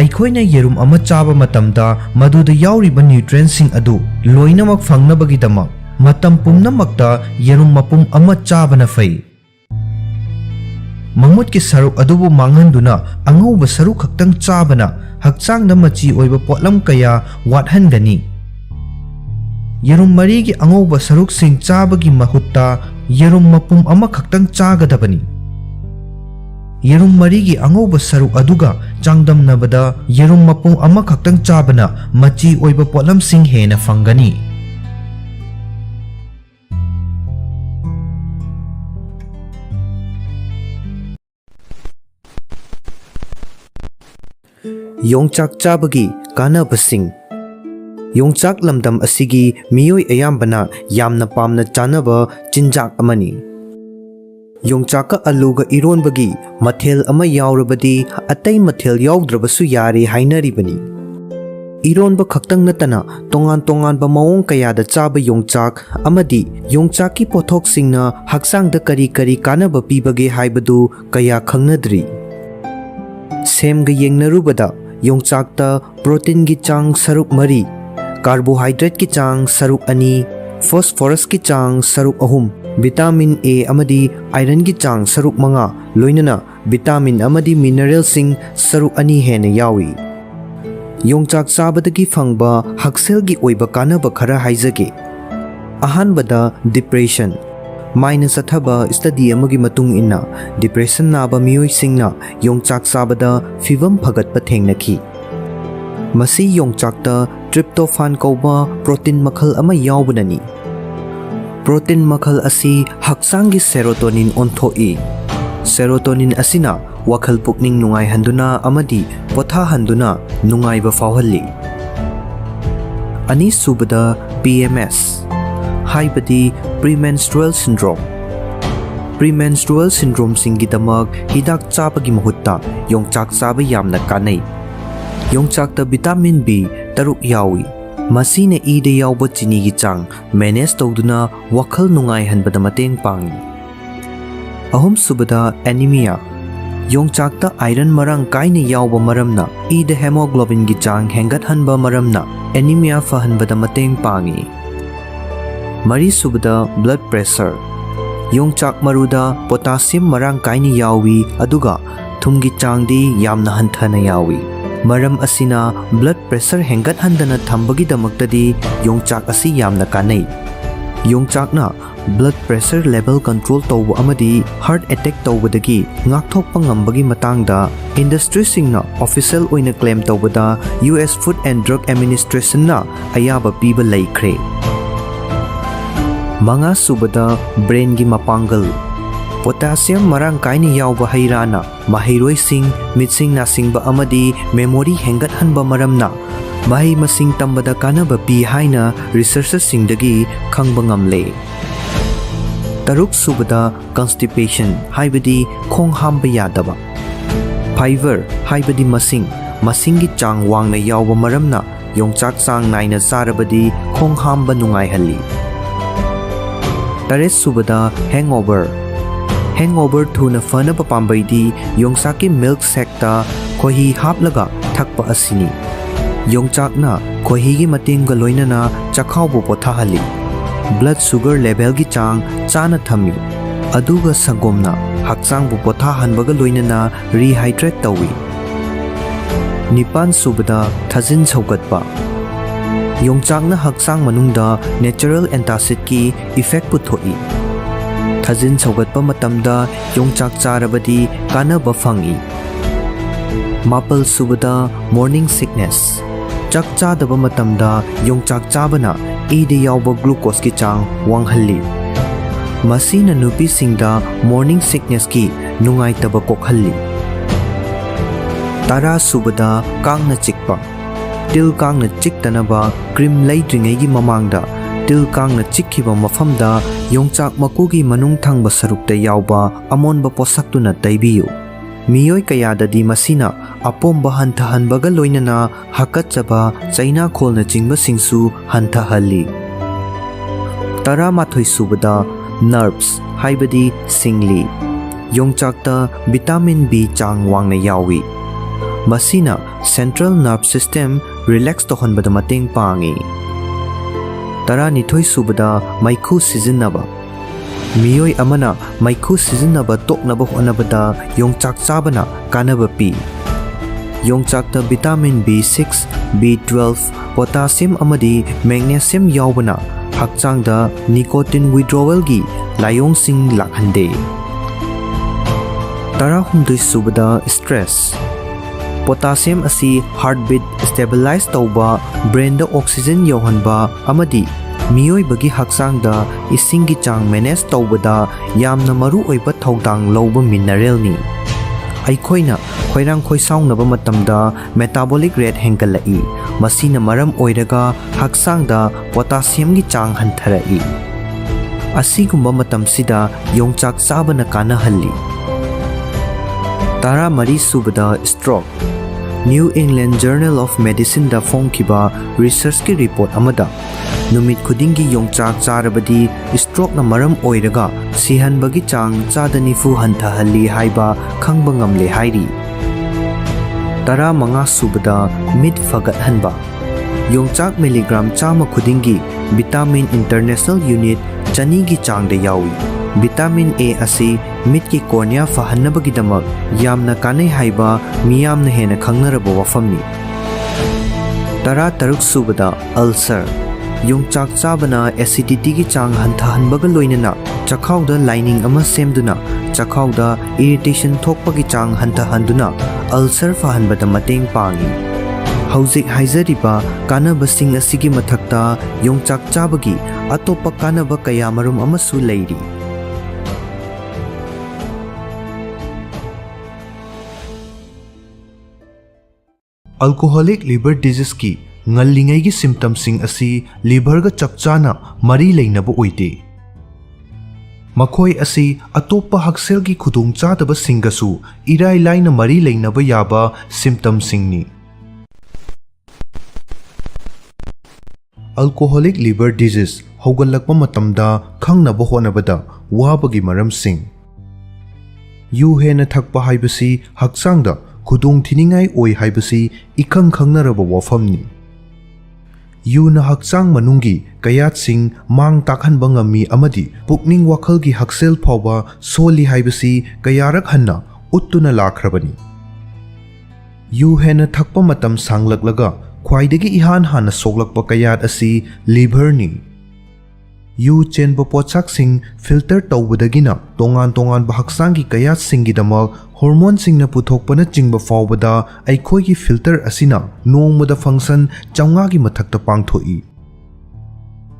अखोइना येरुम अमा चाबा मतमदा मदुदा याउरिबा न्यूट्रिएंट्सिंग अदु लोइनमक फंगनबगिदमक मतम पुम्नमक्ता येरुम मपुम अमा चाबना फै ममुत की सरुक अदुबु मांगहंदुना अंगौबा सरुक खक्तंग चाबना हक्चांगदा मची ओइबा पोटलम कया वाटहनगनी येरुम मरीगी अंगौबा सरुक सिंग चाबगी महुत्ता येरुम मपुम अमा खक्तंग चागदबनी येरुम मरीगी अंगौबा सरुक अदुगा चांगदमनबदा येरुम मपुम अमा खक्तंग चाबना मची ओइबा पोटलम सिंग हेना फंगनी योंगचाक चाबगी कानबसिंग योंगचाक लमदम असिगी मियोय अयाम्बना यामना पामना चानबा चिंजाक अमनी योंगचाक अलूगा इरोनबगी मथेल अमा यावरबदी अतै मथेल यावद्रबसु यारे हाइनरिबनी इरोनबा खक्तंग नतना तोंगान मवोंग कयादा चाबा योंगचाक अमदी योंगचाकी पोथोकसिंगना हक्सांगदा करी कानबा पीबगे हाइबदु कया खंगनद्री सेमगा येंगनरुबदा योंगचाकता प्रोटीन की चांग सरुक मरी कार्बोहाइड्रेट की चांग सरुक 2 फॉस्फोरस की चांग सरुक 3 विटामिन ए अमदी आयरन की चांग सरुक 5 लोइनना विटामिन अमदी मिनरल सिंग सरुक 2 हेने यावी योंगचाक चाबदगी फंगबा हक्सेल की ओइबा कानबा खरा हाइजगे अहानबदा डिप्रेशन माइना सथबा स्टडी अमगी मतुंग इन्ना डिप्रेशन नाबा मियोय सिंगना योंगचाक चाबदा फिवम फगतपा थेंगनखी मसी योंगचाकता ट्रिप्टोफान कौबा प्रोटीन मखल अमा यावबननी प्रोटीन मखल असि हक्चांगी सेरोटोनिन ओंथोई सेरोटोनिन असिना वखल पुकनिंग नुंगाई हंदुना अमदी पोथा हंदुना नुंगाइबा फावहल्ली अनि सुबदा PMS हाइबदी प्रीमेंस्ट्रुअल सिंड्रोम सिंगिदमक हिदाक चाबगी महुत्ता योंगचाक चाबा यामना कानै योंगचाकता विटामिन B 3 यावी मसीने ईदे यावबा चिनीगी चांग मैनेज तौदुना वखल नुंगाई हनबदा मतेंग पांगी अहुम सुबदा एनीमिया योंगचाकता आयरन मरंग काइने यावबा मरमना ईदे हेमोग्लोबिन की चांग हेंगत हनबा मरमना एनीमिया फहनबदा मतेंग पांगी मरी सुबदा blood pressure योंगचाक Maroda potassium Marang काइनी यावी अदुगा थुमगी चांगदी यामना हंथना यावी मरम असिना ब्लड प्रेशर हेंगत हंदना थंबगी दमक्तदी योंगचाक असि यामना कानै योंगचाकना ब्लड प्रेशर लेवल कंट्रोल तौब अमदी हार्ट अटैक तौबदगी ngaktokpa ngambagi matangda industry singna official oina claim tौबदा US Food and Drug Administration na ayaba piba laikre Manga subada brain gi mapangal. Potassium marang kaini yauba hairana mahairoi sing mitsing na singba amadi memory hengat hanba maramna mahai masing tambada kanaba pi haina researchers singdagi khangba ngamle. Taruk subada constipation haibadi khong hamba yadaba. Fiber haibadi masingi chang wangna yauba maramna yongchak chang naina sarabadi khong hamba nungai halli. Taret subada hangover thuna fanaba pambaidi yongchaki milk sekta khohi haplaga thakpa asini. Yongchakna khohi gi matingga loinana chakhawbu pothahali. Blood sugar level gi chang chana thami. Aduga sangomna hakchangbu pothahanbaga loinana rehydrate tawi. Nipan subada thajin chaugatpa. Yongchakna hakchang manungda natural antacid ki effect puthoi. Thajin chaugatpa matamda yongchak charabadi kanaba fangi. Mapal subada morning sickness. Chak chadaba matamda yongchak chabana ide yauba glucose ki chang wanghalli. Masina nupi singda morning sickness ki nungaitaba kokhalli. Tara subada kangna chikpa. Til kangna chiktanaba cream laidringay gi mamangda til kangna chikhiba mafamda yongchak makugi manung thangba sarukta yauba amonba posaktuna taibiyu. Miyoi kayadadi masina apomba hantahanbaga loinana hakachaba chaina kholna chingba singsu hantahalli. Tara mathoi subada nerves haibadi singli. Yongchakta vitamin B chang wangna yawi. Masina central nerve system relax tohonbada mateng pangi. Tara nithoi subada maikhu sijinnaba. Miyoi amana maikhu sijinnaba toknaba honabada yongchak chabana kanaba pi. Yongchakta vitamin B6, B12, potassium amadi magnesium yaubana hakchangda nicotine withdrawal gi layong sing lakhande. Tara humdoi subada stress. Potassium asi heartbeat stabilize tauba brain da oxygen yohanba amadi miyoi bagi hakchangda isingi chang manage taubada yamna maru oiba thaudang lauba mineral ni. Aikhoina khoirang khoisaungnaba matamda metabolic rate hengalai. Masina maram oiraga hakchangda potassium gi chang hantarai. Asigumba matamsida yongchak chabana kanahalli. Tara mari subada stroke. New England Journal of Medicine da phongkiba research ki report amada numit khudingi yongchak charabadi stroke na maram oiraga sihanbagi chang chadanifu hantahalli haiba khangba ngamle hairi. Tara manga subada mid fagat hanba. Yongchak milligram chama khudingi vitamin international unit chani gi chang da yawi. Vitamin A asi mid ki cornea fahanabagi damak yamna kanai haiba miyamna hena khangnaraba wafamni. Tara taruk subada ulcer. Yongchak chabana acidity gi chang hantahanbaga loinana chakhawda lining ama semduna chakhawda irritation thokpagi chang hantahanduna ulcer fahanbada mateng pangi. Hauzik haizariba kanaba sing asigi mathakta yongchak chabagi atopa kanaba kaya marum amasu leiri. Alcoholic liver disease ki ngallingai gi symptoms sing asi liver ga chapchana mari leinaba oite. Makhoi asi atopa haksel gi khudung chadaba singasu irai laina mari leinaba yaba symptoms singni. Alcoholic liver disease haugalakpa matamda khangnaba honabada wabagi maram sing. Yu hena thakpa haibasi hakchangda khudung thiningai oi haibasi ikhang khangnaraba wafamni. Yuna hakchang manungi kayat sing mang takhanba ngami amadi pukning wakhalgi haksel phawba soli haibasi kayarak hanna uttuna lakhrabani. Yu hena thakpa matam sanglaklaga khwaidagi ihan hana soklakpa kayat asi liver ni. Yu chenba pochak sing filter tawbadagina tongan ba hakchanggi kayat singgidamak hormone singna puthokpana chingba fawbada aikhoigi filter asina nongmada function chawnga gi mathakta pangthoi.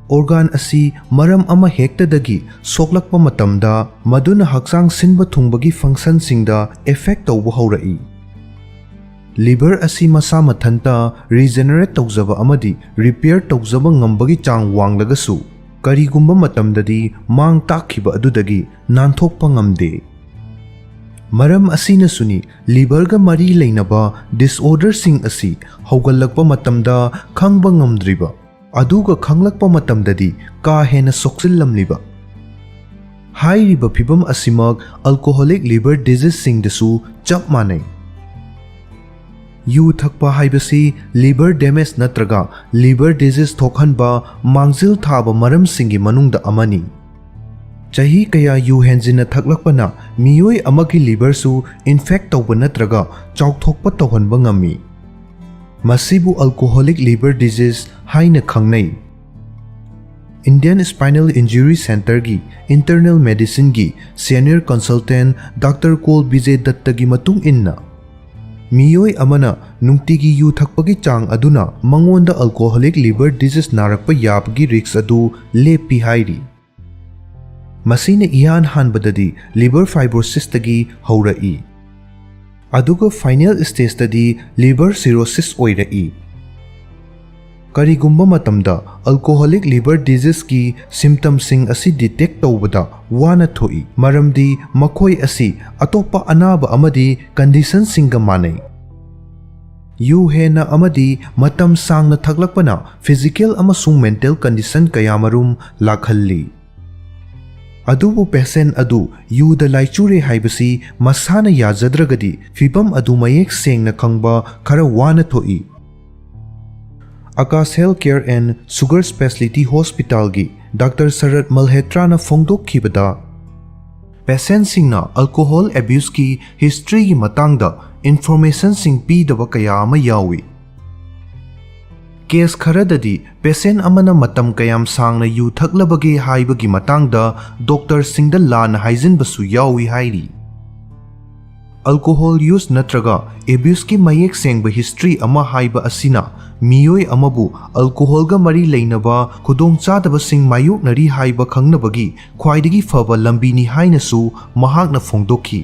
organ asi maram ama hektadagi soklakpa matamda maduna hakchang sinba thungbagi function singda effect tawba haurai. Liver asi masa mathanta regenerate tawjaba amadi repair tawjaba ngambagi chang wanglagasu karigumba matamdadi mang takhiba adudagi nanthokpa ngamde. Maram asina suni liver ga mari leinaba disorder sing asi haugalakpa matamda khangba ngamdriba aduga khanglakpa matamdadi ka hena soksillamliba. Hairiba phibam asimak alcoholic liver disease sing dasu chap manai. Yu thakpa haibasi liver damage natraga liver disease thokhanba mangzil thaba maram singi manungda amani. Chahi kaya yu henjina thaklakpana miyoi amagi liver su infect tawba natraga chawthokpa tawhanba ngami. Masibu alcoholic liver disease haina khangnai. Indian Spinal Injury Center gi internal medicine gi senior consultant Dr. Kol Bijay Datta gi matung inna miyoi amana nungtigi yu thakpagi chang aduna mangonda alcoholic liver disease narakpa yabgi risks adu lepi hairi. Masina iyan hanbadadi liver fibrosis tagi haurai. Aduga final stage tadi liver cirrhosis oirai. Karigumba matamda alcoholic liver disease ki symptoms sing asi detect tawbada wana thoi maramdi makoi asi atopa anaba amadi condition singa manai. Yu hena amadi matam sangna thaklakpana physical amasung mental condition kayamarum lakhalli. Adubu patient adu yu da laichure haibasi masana yajadragadi fibam adu mayek sengna khangba khara wana thoi. Akas Healthcare and Sugar Specialty Hospital gi Dr. Sarat Malhetra na fongdok khibada patient singna alcohol abuse ki history gi matangda information sing pi daba kaya ama yawi. Case kharadadi patient amana matam kayam sangna yu thaklabagi haibagi matangda doctor singda lana haijin basu yawi hairi. Alcohol use natraga abuse ki mayek sengba history ama haiba asina miyoi amabu alcohol ga mari leinaba khudong chadaba sing mayuk nari haiba khangnabagi khwaidagi faba lambi ni hainasu mahakna fongdokhi.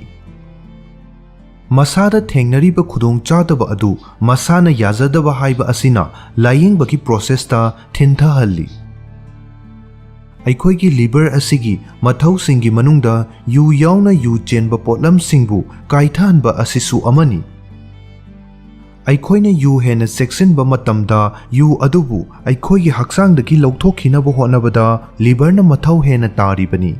Masada thengnariba khudong chadaba adu masana yajadaba haiba asina layingbagi process ta thinthahalli. Aikhoigi liver asigi mathau singi manungda yu yauna yu chenba potlam singbu kaithanba asisu amani. Aikhoina yu hena section ba matamda yu adubu aikhoigi hakchangdagi lauthokhinaba honabada liver na mathau hena taribani.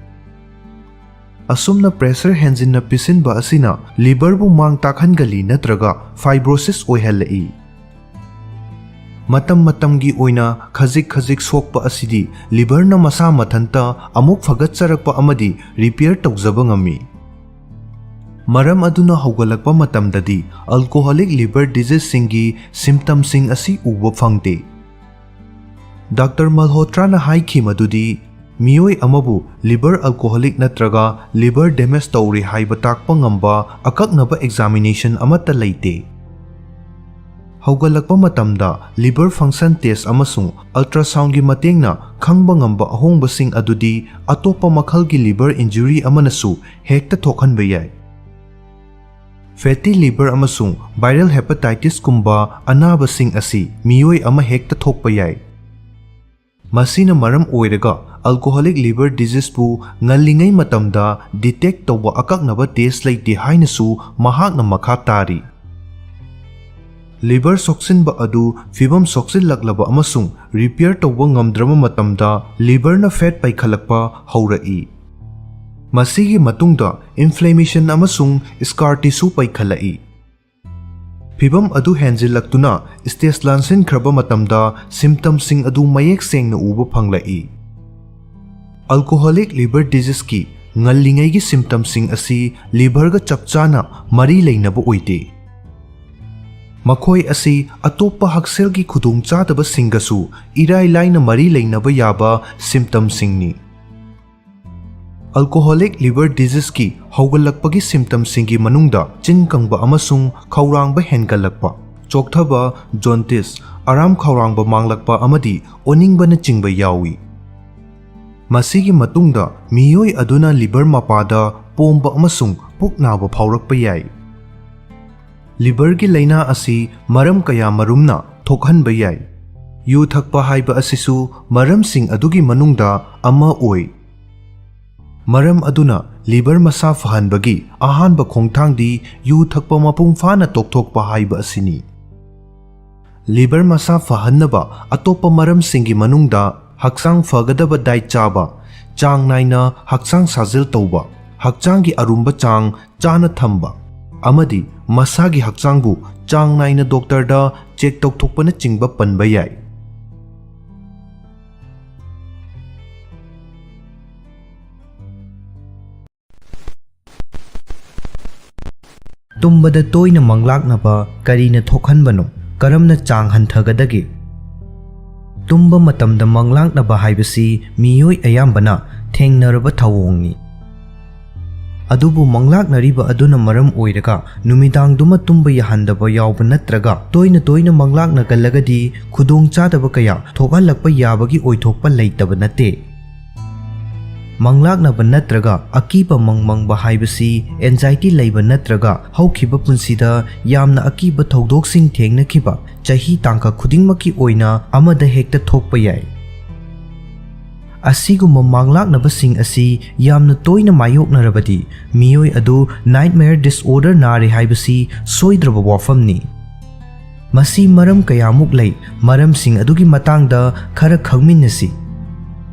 Asumna pressure henjinna pisinba asina liver bu mang takhangali natraga fibrosis oihalai. Matam matamgi oina khajik sokpa asidi liver na masa mathanta amuk fagatcharakpa amadi repair tawjaba ngami. Maram aduna haugalakpa matamdadi alcoholic liver disease singi symptoms sing asi uba phangte. Dr. Malhotra na haikhi madudi miyoi amabu liver alcoholic natraga liver damage tawri haiba takpa ngamba akaknaba examination amata leite. Haugalakpa matamda liver function test amasung ultrasound gi matengna khangba ngamba ahongbasing adudi atopa makhalgi liver injury amanasu hekta thokhanba yai. Fatty liver amasung viral hepatitis kumba anabasing asi miyoi ama hekta thokpa yai. Masina maram oiraga alcoholic liver disease bu ngalingai matamda detect tawba akaknaba test leite hainasu mahakna makha tari. Liver soksinba adu fibam soksillaklaba amasung repair tawba ngamdrama matamda liver na fat paikhalakpa haurai. Masigi matungda inflammation amasung scar tissue paikhalai. Fibam adu henjillaktuna stage lansin khraba matamda symptoms sing adu mayek sengna uba phanglai. Alcoholic liver disease ki ngallingai gi symptoms sing asi liver ga chapchana mari leinaba oite. Makoi asi atopa haksel gi khudong chadaba singasu irai laina mari leinaba yaba symptoms singni. Alcoholic liver disease ki haugalakpagi symptoms singi manungda chinkangba amasung khaurangba hengalakpa chokthaba jaundice aram khaurangba manglakpa amadi oningba na chingba yawi. ꯃꯁꯤꯒꯤ ꯃꯇꯨꯡꯗ ꯃꯤꯑꯣꯏ ꯑꯗꯨꯅ liver ꯃꯄꯥꯗ ꯄꯣꯝꯕ ꯑꯃꯁꯨꯡ ꯄꯨꯛ ꯅꯥꯕ ꯐꯥꯎꯔꯛꯄ ꯌꯥꯏ꯫ ꯂꯤꯚꯔꯒꯤ ꯂꯩꯅꯥ ꯑꯁꯤ ꯃꯔꯝ ꯀꯌꯥꯃꯔꯨꯝꯅ ꯊꯣꯛꯍꯟꯕ ꯌꯥꯏ꯫ ꯌꯨ ꯊꯛꯄ ꯍꯥꯏꯕ ꯑꯁꯤꯁꯨ ꯃꯔꯝꯁꯤꯡ ꯑꯗꯨꯒꯤ ꯃꯅꯨꯡꯗ ꯑꯃ ꯑꯣꯏ꯫ ꯃꯔꯝ ꯑꯗꯨꯅ ꯂꯤꯚꯔ ꯃꯁꯥ ꯐꯍꯟꯕꯒꯤ ꯑꯍꯥꯟꯕ ꯈꯣꯡꯊꯥꯡꯗꯤ ꯌꯨ ꯊꯛꯄ ꯃꯄꯨꯡ ꯐꯥꯅ ꯇꯣꯛꯊꯣꯛꯄ ꯍꯥꯏꯕ ꯑꯁꯤꯅꯤ꯫ ꯂꯤꯚꯔ ꯃꯁꯥ ꯐꯍꯟꯅꯕ ꯑꯇꯣꯞꯄ ꯃꯔꯝꯁꯤꯡꯒꯤ ꯃꯅꯨꯡꯗ ꯍꯛꯆꯥꯡ ꯐꯒꯗꯕ ꯗꯥꯏꯠ ꯆꯥꯕ, ꯆꯥꯡ ꯅꯥꯏꯅ ꯍꯛꯆꯥꯡ ꯁꯥꯖꯦꯜ ꯇꯧꯕ, ꯍꯛꯆꯥꯡꯒꯤ ꯑꯔꯨꯝꯕ ꯆꯥꯡ ꯆꯥꯅ ꯊꯝꯕ, ꯑꯃꯗꯤ ꯃꯁꯥꯒꯤ ꯍꯛꯆꯥꯡꯕꯨ ꯆꯥꯡ ꯅꯥꯏꯅ ꯗꯣꯛꯇꯔꯗ ꯆꯦꯛ ꯇꯧꯊꯣꯛꯄꯅꯆꯤꯡꯕ ꯄꯟꯕ ꯌꯥꯏ꯫ ꯇꯨꯝꯕꯗ ꯇꯣꯏꯅ ꯃꯪꯂꯥꯛꯅꯕ ꯀꯔꯤꯅ ꯊꯣꯛꯍꯟꯕꯅꯣ? ꯀꯔꯝꯅ ꯆꯥꯡ ꯍꯟꯊꯒꯗꯒꯦ? ꯇꯨꯝꯕ ꯃꯇꯝꯗ ꯃꯪꯂꯥꯛꯅꯕ ꯍꯥꯏꯕꯁꯤ ꯃꯤꯑꯣꯏ ꯑꯌꯥꯝꯕꯅ ꯊꯦꯡꯅꯔꯕ ꯊꯧꯑꯣꯡꯅꯤ꯫ ꯑꯗꯨꯕꯨ ꯃꯪꯂꯥꯛꯅꯔꯤꯕ ꯑꯗꯨꯅ ꯃꯔꯝ ꯑꯣꯏꯔꯒ ꯅꯨꯃꯤꯗꯥꯡꯗꯨꯃ ꯇꯨꯝꯕ ꯌꯥꯍꯟꯗꯕ ꯌꯥꯎꯕ ꯅꯠꯇ꯭ꯔꯒ ꯇꯣꯏꯅ ꯃꯪꯂꯥꯛꯅꯒꯜꯂꯒꯗꯤ ꯈꯨꯗꯣꯡꯆꯥꯗꯕ ꯀꯌꯥ ꯊꯣꯛꯍꯜꯂꯛꯄ ꯌꯥꯕꯒꯤ ꯑꯣꯏꯊꯣꯛꯄ ꯂꯩꯇꯕ ꯅꯠꯇꯦ꯫ ꯃꯪꯂꯥꯛꯅꯕ ꯅꯠꯇ꯭ꯔꯒ ꯑꯀꯤꯕ ꯃꯪꯕ ꯍꯥꯏꯕꯁꯤ ꯑꯦꯟꯖꯥꯏꯇꯤ ꯂꯩꯕ ꯅꯠꯇ꯭ꯔꯒ ꯍꯧꯈꯤꯕ ꯄꯨꯟꯁꯤꯗ ꯌꯥꯝꯅ ꯑꯀꯤꯕ ꯊꯧꯗꯣꯛꯁꯤꯡ ꯊꯦꯡꯅꯈꯤꯕ ꯆꯍꯤ ꯇꯥꯡꯀꯛ ꯈꯨꯗꯤꯡꯃꯛꯀꯤ ꯑꯣꯏꯅ ꯑꯃꯗ ꯍꯦꯛꯇ ꯊꯣꯛꯄ ꯌꯥꯏ꯫ ꯑꯁꯤꯒꯨꯝꯕ ꯃꯪꯂꯥꯛꯅꯕꯁꯤꯡ ꯑꯁꯤ ꯌꯥꯝꯅ ꯇꯣꯏꯅ ꯃꯥꯌꯣꯛꯅꯔꯕꯗꯤ ꯃꯤꯑꯣꯏ ꯑꯗꯨ ꯅꯥꯏꯠꯃꯦꯌꯔ ꯗꯤꯁꯑꯣꯔꯗꯔ ꯅꯥꯔꯦ ꯍꯥꯏꯕꯁꯤ ꯁꯣꯏꯗ꯭ꯔꯕ ꯋꯥꯐꯝꯅꯤ꯫ ꯃꯁꯤ ꯃꯔꯝ ꯀꯌꯥꯃꯨꯛ ꯂꯩ꯫ ꯃꯔꯝꯁꯤꯡ ꯑꯗꯨꯒꯤ ꯃꯇꯥꯡꯗ ꯈꯔ ꯈꯪꯃꯤꯟꯅꯁꯤ꯫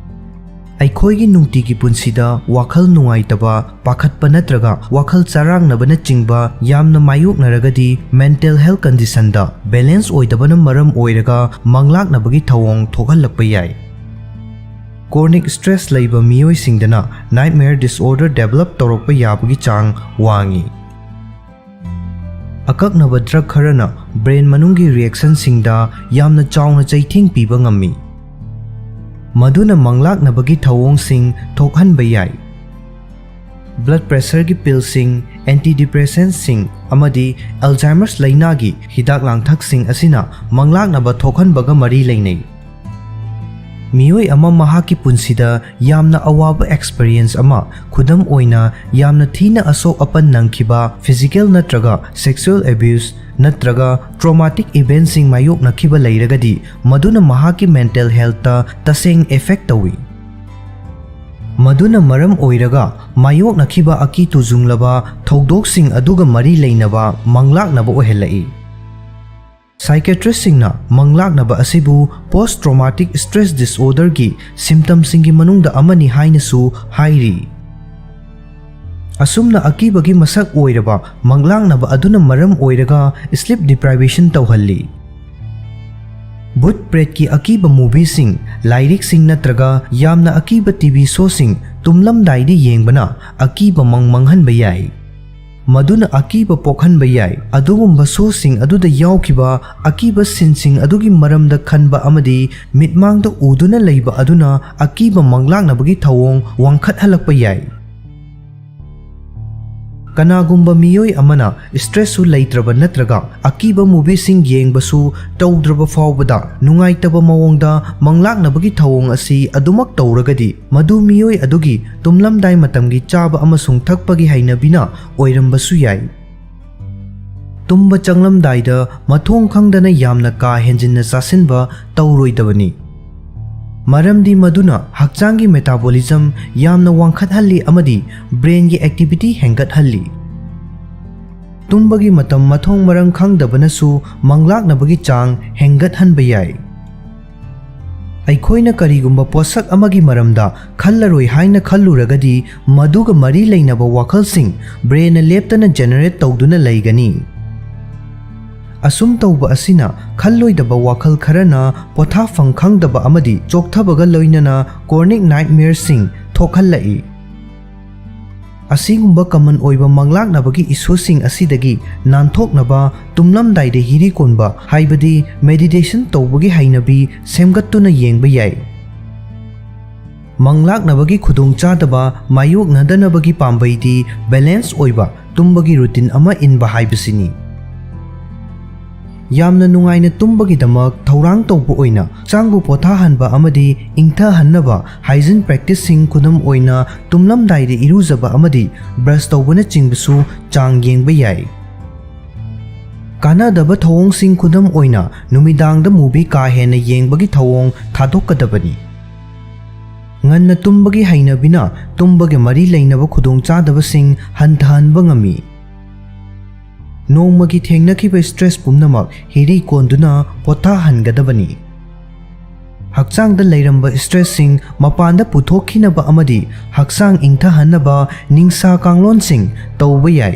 ꯑꯩꯈꯣꯏꯒꯤ ꯅꯨꯡꯇꯤꯒꯤ ꯄꯨꯟꯁꯤꯗ ꯋꯥꯈꯜ ꯅꯨꯡꯉꯥꯏꯇꯕ, ꯄꯥꯈꯠꯄ ꯅꯠꯇ꯭ꯔꯒ ꯋꯥꯈꯜ ꯆꯔꯥꯡꯅꯕꯅꯆꯤꯡꯕ ꯌꯥꯝꯅ ꯃꯥꯌꯣꯛꯅꯔꯒꯗꯤ ꯃꯦꯟꯇꯦꯜ ꯍꯦꯜꯊ ꯀꯟꯗꯤꯁꯟꯗ ꯕꯦꯂꯦꯟꯁ ꯑꯣꯏꯗꯕꯅ ꯃꯔꯝ ꯑꯣꯏꯔꯒ ꯃꯪꯂꯥꯛꯅꯕꯒꯤ ꯊꯧꯑꯣꯡ ꯊꯣꯛꯍꯜꯂꯛꯄ ꯌꯥꯏ꯫ ꯀ꯭ꯔꯣꯅꯤꯛ ꯁ꯭ꯇ꯭ꯔꯦꯁ ꯂꯩꯕ ꯃꯤꯑꯣꯏꯁꯤꯡꯗꯅ ꯅꯥꯏꯠꯃꯦꯌꯔ ꯗꯤꯁꯑꯣꯔꯗꯔ ꯗꯦꯚꯦꯂꯞ ꯇꯧꯔꯛꯄ ꯌꯥꯕꯒꯤ ꯆꯥꯡ ꯋꯥꯡꯏ꯫ ꯑꯀꯛꯅꯕ ꯗ꯭ꯔꯒ ꯈꯔꯅ ꯕ꯭ꯔꯦꯟ ꯃꯅꯨꯡꯒꯤ ꯔꯤꯑꯦꯛꯁꯟꯁꯤꯡꯗ ꯌꯥꯝꯅ ꯆꯥꯎꯅ ꯆꯩꯊꯦꯡ ꯄꯤꯕ ꯉꯝꯃꯤ, ꯃꯗꯨꯅ ꯃꯪꯂꯥꯛꯅꯕꯒꯤ ꯊꯧꯑꯣꯡꯁꯤꯡ ꯊꯣꯛꯍꯟꯕ ꯌꯥꯏ꯫ ꯕ꯭ꯂꯗ ꯄ꯭ꯔꯦꯁꯔꯒꯤ ꯄꯤꯜꯁꯤꯡ, ꯑꯦꯟꯇꯤꯗꯤꯄ꯭ꯔꯦꯁꯦꯟꯠꯁꯤꯡ ꯑꯃꯗꯤ ꯑꯜꯖꯥꯏꯃꯔꯁ ꯂꯩꯅꯥꯒꯤ ꯍꯤꯗꯥꯛ ꯂꯥꯡꯊꯛꯁꯤꯡ ꯑꯁꯤꯅ ꯃꯪꯂꯥꯛꯅꯕ ꯊꯣꯛꯍꯟꯕꯒ ꯃꯔꯤ ꯂꯩꯅꯩ꯫ ꯃꯤꯑꯣꯏ ꯑꯃ ꯃꯍꯥꯛꯀꯤ ꯄꯨꯟꯁꯤꯗ ꯌꯥꯝꯅ ꯑꯋꯥꯕ ꯑꯦꯛꯁꯄꯤꯔꯤꯌꯦꯟꯁ ꯑꯃ, ꯈꯨꯗꯝ ꯑꯣꯏꯅ ꯌꯥꯝꯅ ꯊꯤꯅ ꯑꯁꯣꯛ ꯑꯄꯟ ꯅꯪꯈꯤꯕ, ꯐꯤꯖꯤꯀꯦꯜ ꯅꯠꯇ꯭ꯔꯒ ꯁꯦꯛꯁꯨꯑꯦꯜ ꯑꯦꯕ꯭ꯌꯨꯁ ꯅꯠꯇ꯭ꯔꯒ ꯇ꯭ꯔꯣꯃꯥꯇꯤꯛ ꯏꯚꯦꯟꯠꯁꯤꯡ ꯃꯥꯌꯣꯛꯅꯈꯤꯕ ꯂꯩꯔꯒꯗꯤ ꯃꯗꯨꯅ ꯃꯍꯥꯛꯀꯤ ꯃꯦꯟꯇꯦꯜ ꯍꯦꯜꯊꯇ ꯇꯁꯦꯡꯅ ꯑꯦꯐꯦꯛ ꯇꯧꯏ꯫ ꯃꯗꯨꯅ ꯃꯔꯝ ꯑꯣꯏꯔꯒ ꯃꯥꯌꯣꯛꯅꯈꯤꯕ ꯑꯀꯤ ꯇꯨꯖꯨꯡꯂꯕ ꯊꯧꯗꯣꯛꯁꯤꯡ ꯑꯗꯨꯒ ꯃꯔꯤ ꯂꯩꯅꯕ ꯃꯪꯂꯥꯛꯅꯕ ꯑꯣꯏꯍꯜꯂꯛꯏ꯫ ꯁꯥꯏꯀꯤꯌꯥꯇ꯭ꯔꯤꯁꯁꯤꯡꯅ ꯃꯪꯂꯥꯛꯅꯕ ꯑꯁꯤꯕꯨ ꯄꯣꯁꯠ ꯇ꯭ꯔꯣꯃꯥꯇꯤꯛ ꯁ꯭ꯇ꯭ꯔꯦꯁ ꯗꯤꯁꯑꯣꯔꯗꯔꯒꯤ ꯁꯤꯝꯞꯇꯝꯁꯤꯡꯒꯤ ꯃꯅꯨꯡꯗ ꯑꯃꯅꯤ ꯍꯥꯏꯅꯁꯨ ꯍꯥꯏꯔꯤ꯫ ꯑꯁꯨꯝꯅ ꯑꯀꯤꯕꯒꯤ ꯃꯁꯛ ꯑꯣꯏꯔꯕ ꯃꯪꯂꯥꯛꯅꯕ ꯑꯗꯨꯅ ꯃꯔꯝ ꯑꯣꯏꯔꯒ ꯁ꯭ꯂꯤꯞ ꯗꯤꯄ꯭ꯔꯥꯏꯚꯦꯁꯟ ꯇꯧꯍꯜꯂꯤ꯫ ꯚꯨꯠ ꯄ꯭ꯔꯦꯠꯀꯤ ꯑꯀꯤꯕ ꯃꯨꯚꯤꯁꯤꯡ, ꯂꯥꯏꯔꯤꯛꯁꯤꯡ ꯅꯠꯇ꯭ꯔꯒ ꯌꯥꯝꯅ ꯑꯀꯤꯕ ꯇꯤꯚꯤ ꯁꯣꯁꯤꯡ ꯇꯨꯝꯂꯝꯗꯥꯏꯗ ꯌꯦꯡꯕꯅ ꯑꯀꯤꯕ ꯃꯪꯍꯟꯕ ꯌꯥꯏ, ꯃꯗꯨꯅ ꯑꯀꯤꯕ ꯄꯣꯛꯍꯟꯕ ꯌꯥꯏ꯫ ꯑꯗꯨꯒꯨꯝꯕ ꯁꯣꯁꯤꯡ ꯑꯗꯨꯗ ꯌꯥꯎꯈꯤꯕ ꯑꯀꯤꯕ ꯁꯤꯟꯁꯤꯡ ꯑꯗꯨꯒꯤ ꯃꯔꯝꯗ ꯈꯟꯕ ꯑꯃꯗꯤ ꯃꯤꯠꯃꯥꯡꯗ ꯎꯗꯨꯅ ꯂꯩꯕ ꯑꯗꯨꯅ ꯑꯀꯤꯕ ꯃꯪꯂꯥꯛꯅꯕꯒꯤ ꯊꯧꯑꯣꯡ ꯋꯥꯡꯈꯠꯍꯜꯂꯛꯄ ꯌꯥꯏ꯫ ꯀꯅꯥꯒꯨꯝꯕ ꯃꯤꯑꯣꯏ ꯑꯃꯅ ꯁ꯭ꯇ꯭ꯔꯦꯁꯁꯨ ꯂꯩꯇ꯭ꯔꯕ ꯅꯠꯇ꯭ꯔꯒ ꯑꯀꯤꯕ ꯃꯨꯚꯤꯁꯤꯡ ꯌꯦꯡꯕꯁꯨ ꯇꯧꯗ꯭ꯔꯕ ꯐꯥꯎꯕꯗ ꯅꯨꯡꯉꯥꯏꯇꯕ ꯃꯑꯣꯡꯗ ꯃꯪꯂꯥꯛꯅꯕꯒꯤ ꯊꯧꯑꯣꯡ ꯑꯁꯤ ꯑꯗꯨꯃꯛ ꯇꯧꯔꯒꯗꯤ ꯃꯗꯨ ꯃꯤꯑꯣꯏ ꯑꯗꯨꯒꯤ ꯇꯨꯝꯂꯝꯗꯥꯏ ꯃꯇꯝꯒꯤ ꯆꯥꯕ ꯑꯃꯁꯨꯡ ꯊꯛꯄꯒꯤ ꯍꯩꯅꯕꯤꯅ ꯑꯣꯏꯔꯝꯕꯁꯨ ꯌꯥꯏ꯫ ꯇꯨꯝꯕ ꯆꯪꯂꯝꯗꯥꯏꯗ ꯃꯊꯣꯡ ꯈꯪꯗꯅ ꯌꯥꯝꯅ ꯀꯥ ꯍꯦꯟꯖꯤꯟꯅ ꯆꯥꯁꯤꯟꯕ ꯇꯧꯔꯣꯏꯗꯕꯅꯤ, ꯃꯔꯝꯗꯤ ꯃꯗꯨꯅ ꯍꯛꯆꯥꯡꯒꯤ ꯃꯦꯇꯥꯕꯣꯂꯤꯖꯝ ꯌꯥꯝꯅ ꯋꯥꯡꯈꯠꯍꯜꯂꯤ ꯑꯃꯗꯤ ꯕ꯭ꯔꯦꯟꯒꯤ ꯑꯦꯛꯇꯤꯚꯤꯇꯤ ꯍꯦꯟꯒꯠꯍꯜꯂꯤ꯫ ꯇꯨꯝꯕꯒꯤ ꯃꯇꯝ ꯃꯊꯣꯡ ꯃꯔꯝ ꯈꯪꯗꯕꯅꯁꯨ ꯃꯪꯂꯥꯛꯅꯕꯒꯤ ꯆꯥꯡ ꯍꯦꯟꯒꯠꯍꯟꯕ ꯌꯥꯏ꯫ ꯑꯩꯈꯣꯏꯅ ꯀꯔꯤꯒꯨꯝꯕ ꯄꯣꯠꯁꯛ ꯑꯃꯒꯤ ꯃꯔꯝꯗ ꯈꯜꯂꯔꯣꯏ ꯍꯥꯏꯅ ꯈꯜꯂꯨꯔꯒꯗꯤ ꯃꯗꯨꯒ ꯃꯔꯤ ꯂꯩꯅꯕ ꯋꯥꯈꯜꯁꯤꯡ ꯕ꯭ꯔꯦꯟꯅ ꯂꯦꯞꯇꯅ ꯖꯦꯅꯦꯔꯦꯠ ꯇꯧꯗꯨꯅ ꯂꯩꯒꯅꯤ꯫ ꯑꯁꯨꯝ ꯇꯧꯕ ꯑꯁꯤꯅ ꯈꯜꯂꯣꯏꯗꯕ ꯋꯥꯈꯜ ꯈꯔꯅ ꯄꯣꯊꯥꯐꯝ ꯈꯪꯗꯕ ꯑꯃꯗꯤ ꯆꯣꯛꯊꯕꯒ ꯂꯣꯏꯅꯅ ꯀ꯭ꯔꯣꯅꯤꯛ ꯅꯥꯏꯠꯃꯦꯌꯔꯁꯤꯡ ꯊꯣꯛꯍꯜꯂꯛꯏ꯫ ꯑꯁꯤꯒꯨꯝꯕ ꯀꯃꯟ ꯑꯣꯏꯕ ꯃꯪꯂꯥꯛꯅꯕꯒꯤ ꯏꯁꯨꯁꯤꯡ ꯑꯁꯤꯗꯒꯤ ꯅꯥꯟꯊꯣꯛꯅꯕ ꯇꯨꯝꯂꯝꯗꯥꯏꯗ ꯍꯤꯔꯤ ꯀꯣꯟꯕ ꯍꯥꯏꯕꯗꯤ ꯃꯦꯗꯤꯇꯦꯁꯟ ꯇꯧꯕꯒꯤ ꯍꯩꯅꯕꯤ ꯁꯦꯝꯒꯠꯇꯨꯅ ꯌꯦꯡꯕ ꯌꯥꯏ꯫ ꯃꯪꯂꯥꯛꯅꯕꯒꯤ ꯈꯨꯗꯣꯡꯆꯥꯗꯕ ꯃꯥꯌꯣꯛꯅꯗꯅꯕꯒꯤ ꯄꯥꯝꯕꯩꯗꯤ ꯕꯦꯂꯦꯟꯁ ꯑꯣꯏꯕ ꯇꯨꯝꯕꯒꯤ ꯔꯨꯇꯤꯟ ꯑꯃ ꯏꯟꯕ ꯍꯥꯏꯕꯁꯤꯅꯤ꯫ ꯌꯥꯝꯅ ꯅꯨꯡꯉꯥꯏꯅ ꯇꯨꯝꯕꯒꯤꯗꯃꯛ ꯊꯧꯔꯥꯡ ꯇꯧꯕ ꯑꯣꯏꯅ ꯍꯛꯆꯥꯡꯕꯨ ꯄꯣꯊꯥꯍꯟꯕ ꯑꯃꯗꯤ ꯏꯪꯊꯍꯟꯅꯕ ꯍꯥꯏꯖꯤꯟ ꯄ꯭ꯔꯦꯛꯇꯤꯁꯁꯤꯡ ꯈꯨꯗꯝ ꯑꯣꯏꯅ ꯇꯨꯝꯂꯝꯗꯥꯏꯗ ꯏꯔꯨꯖꯕ ꯑꯃꯗꯤ ꯕ꯭ꯔꯁ ꯇꯧꯕꯅꯆꯤꯡꯕꯁꯨ ꯆꯥꯡ ꯌꯦꯡꯕ ꯌꯥꯏ꯫ ꯀꯥꯟꯅꯗꯕ ꯊꯧꯑꯣꯡꯁꯤꯡ ꯈꯨꯗꯝ ꯑꯣꯏꯅ ꯅꯨꯃꯤꯗꯥꯡꯗ ꯃꯨꯚꯤ ꯀꯥ ꯍꯦꯟꯅ ꯌꯦꯡꯕꯒꯤ ꯊꯧꯑꯣꯡ ꯊꯥꯗꯣꯛꯀꯗꯕꯅꯤ꯫ ꯉꯟꯅ ꯇꯨꯝꯕꯒꯤ ꯍꯩꯅꯕꯤꯅ ꯇꯨꯝꯕꯒ ꯃꯔꯤ ꯂꯩꯅꯕ ꯈꯨꯗꯣꯡꯆꯥꯗꯕꯁꯤꯡ ꯍꯟꯊꯍꯟꯕ ꯉꯝꯃꯤ꯫ ꯅꯣꯡꯃꯒꯤ ꯊꯦꯡꯅꯈꯤꯕ ꯁ꯭ꯇ꯭ꯔꯦꯁ ꯄꯨꯝꯅꯃꯛ ꯍꯤꯔꯤ ꯀꯣꯟꯗꯨꯅ ꯄꯣꯊꯥꯍꯟꯒꯗꯕꯅꯤ꯫ ꯍꯛꯆꯥꯡꯗ ꯂꯩꯔꯝꯕ ꯁ꯭ꯇ꯭ꯔꯦꯁꯁꯤꯡ ꯃꯄꯥꯟꯗ ꯄꯨꯊꯣꯛꯈꯤꯅꯕ ꯑꯃꯗꯤ ꯍꯛꯆꯥꯡ ꯏꯪꯊꯍꯟꯅꯕ ꯅꯤꯡꯁꯥ ꯀꯥꯡꯂꯣꯟꯁꯤꯡ ꯇꯧꯕ ꯌꯥꯏ꯫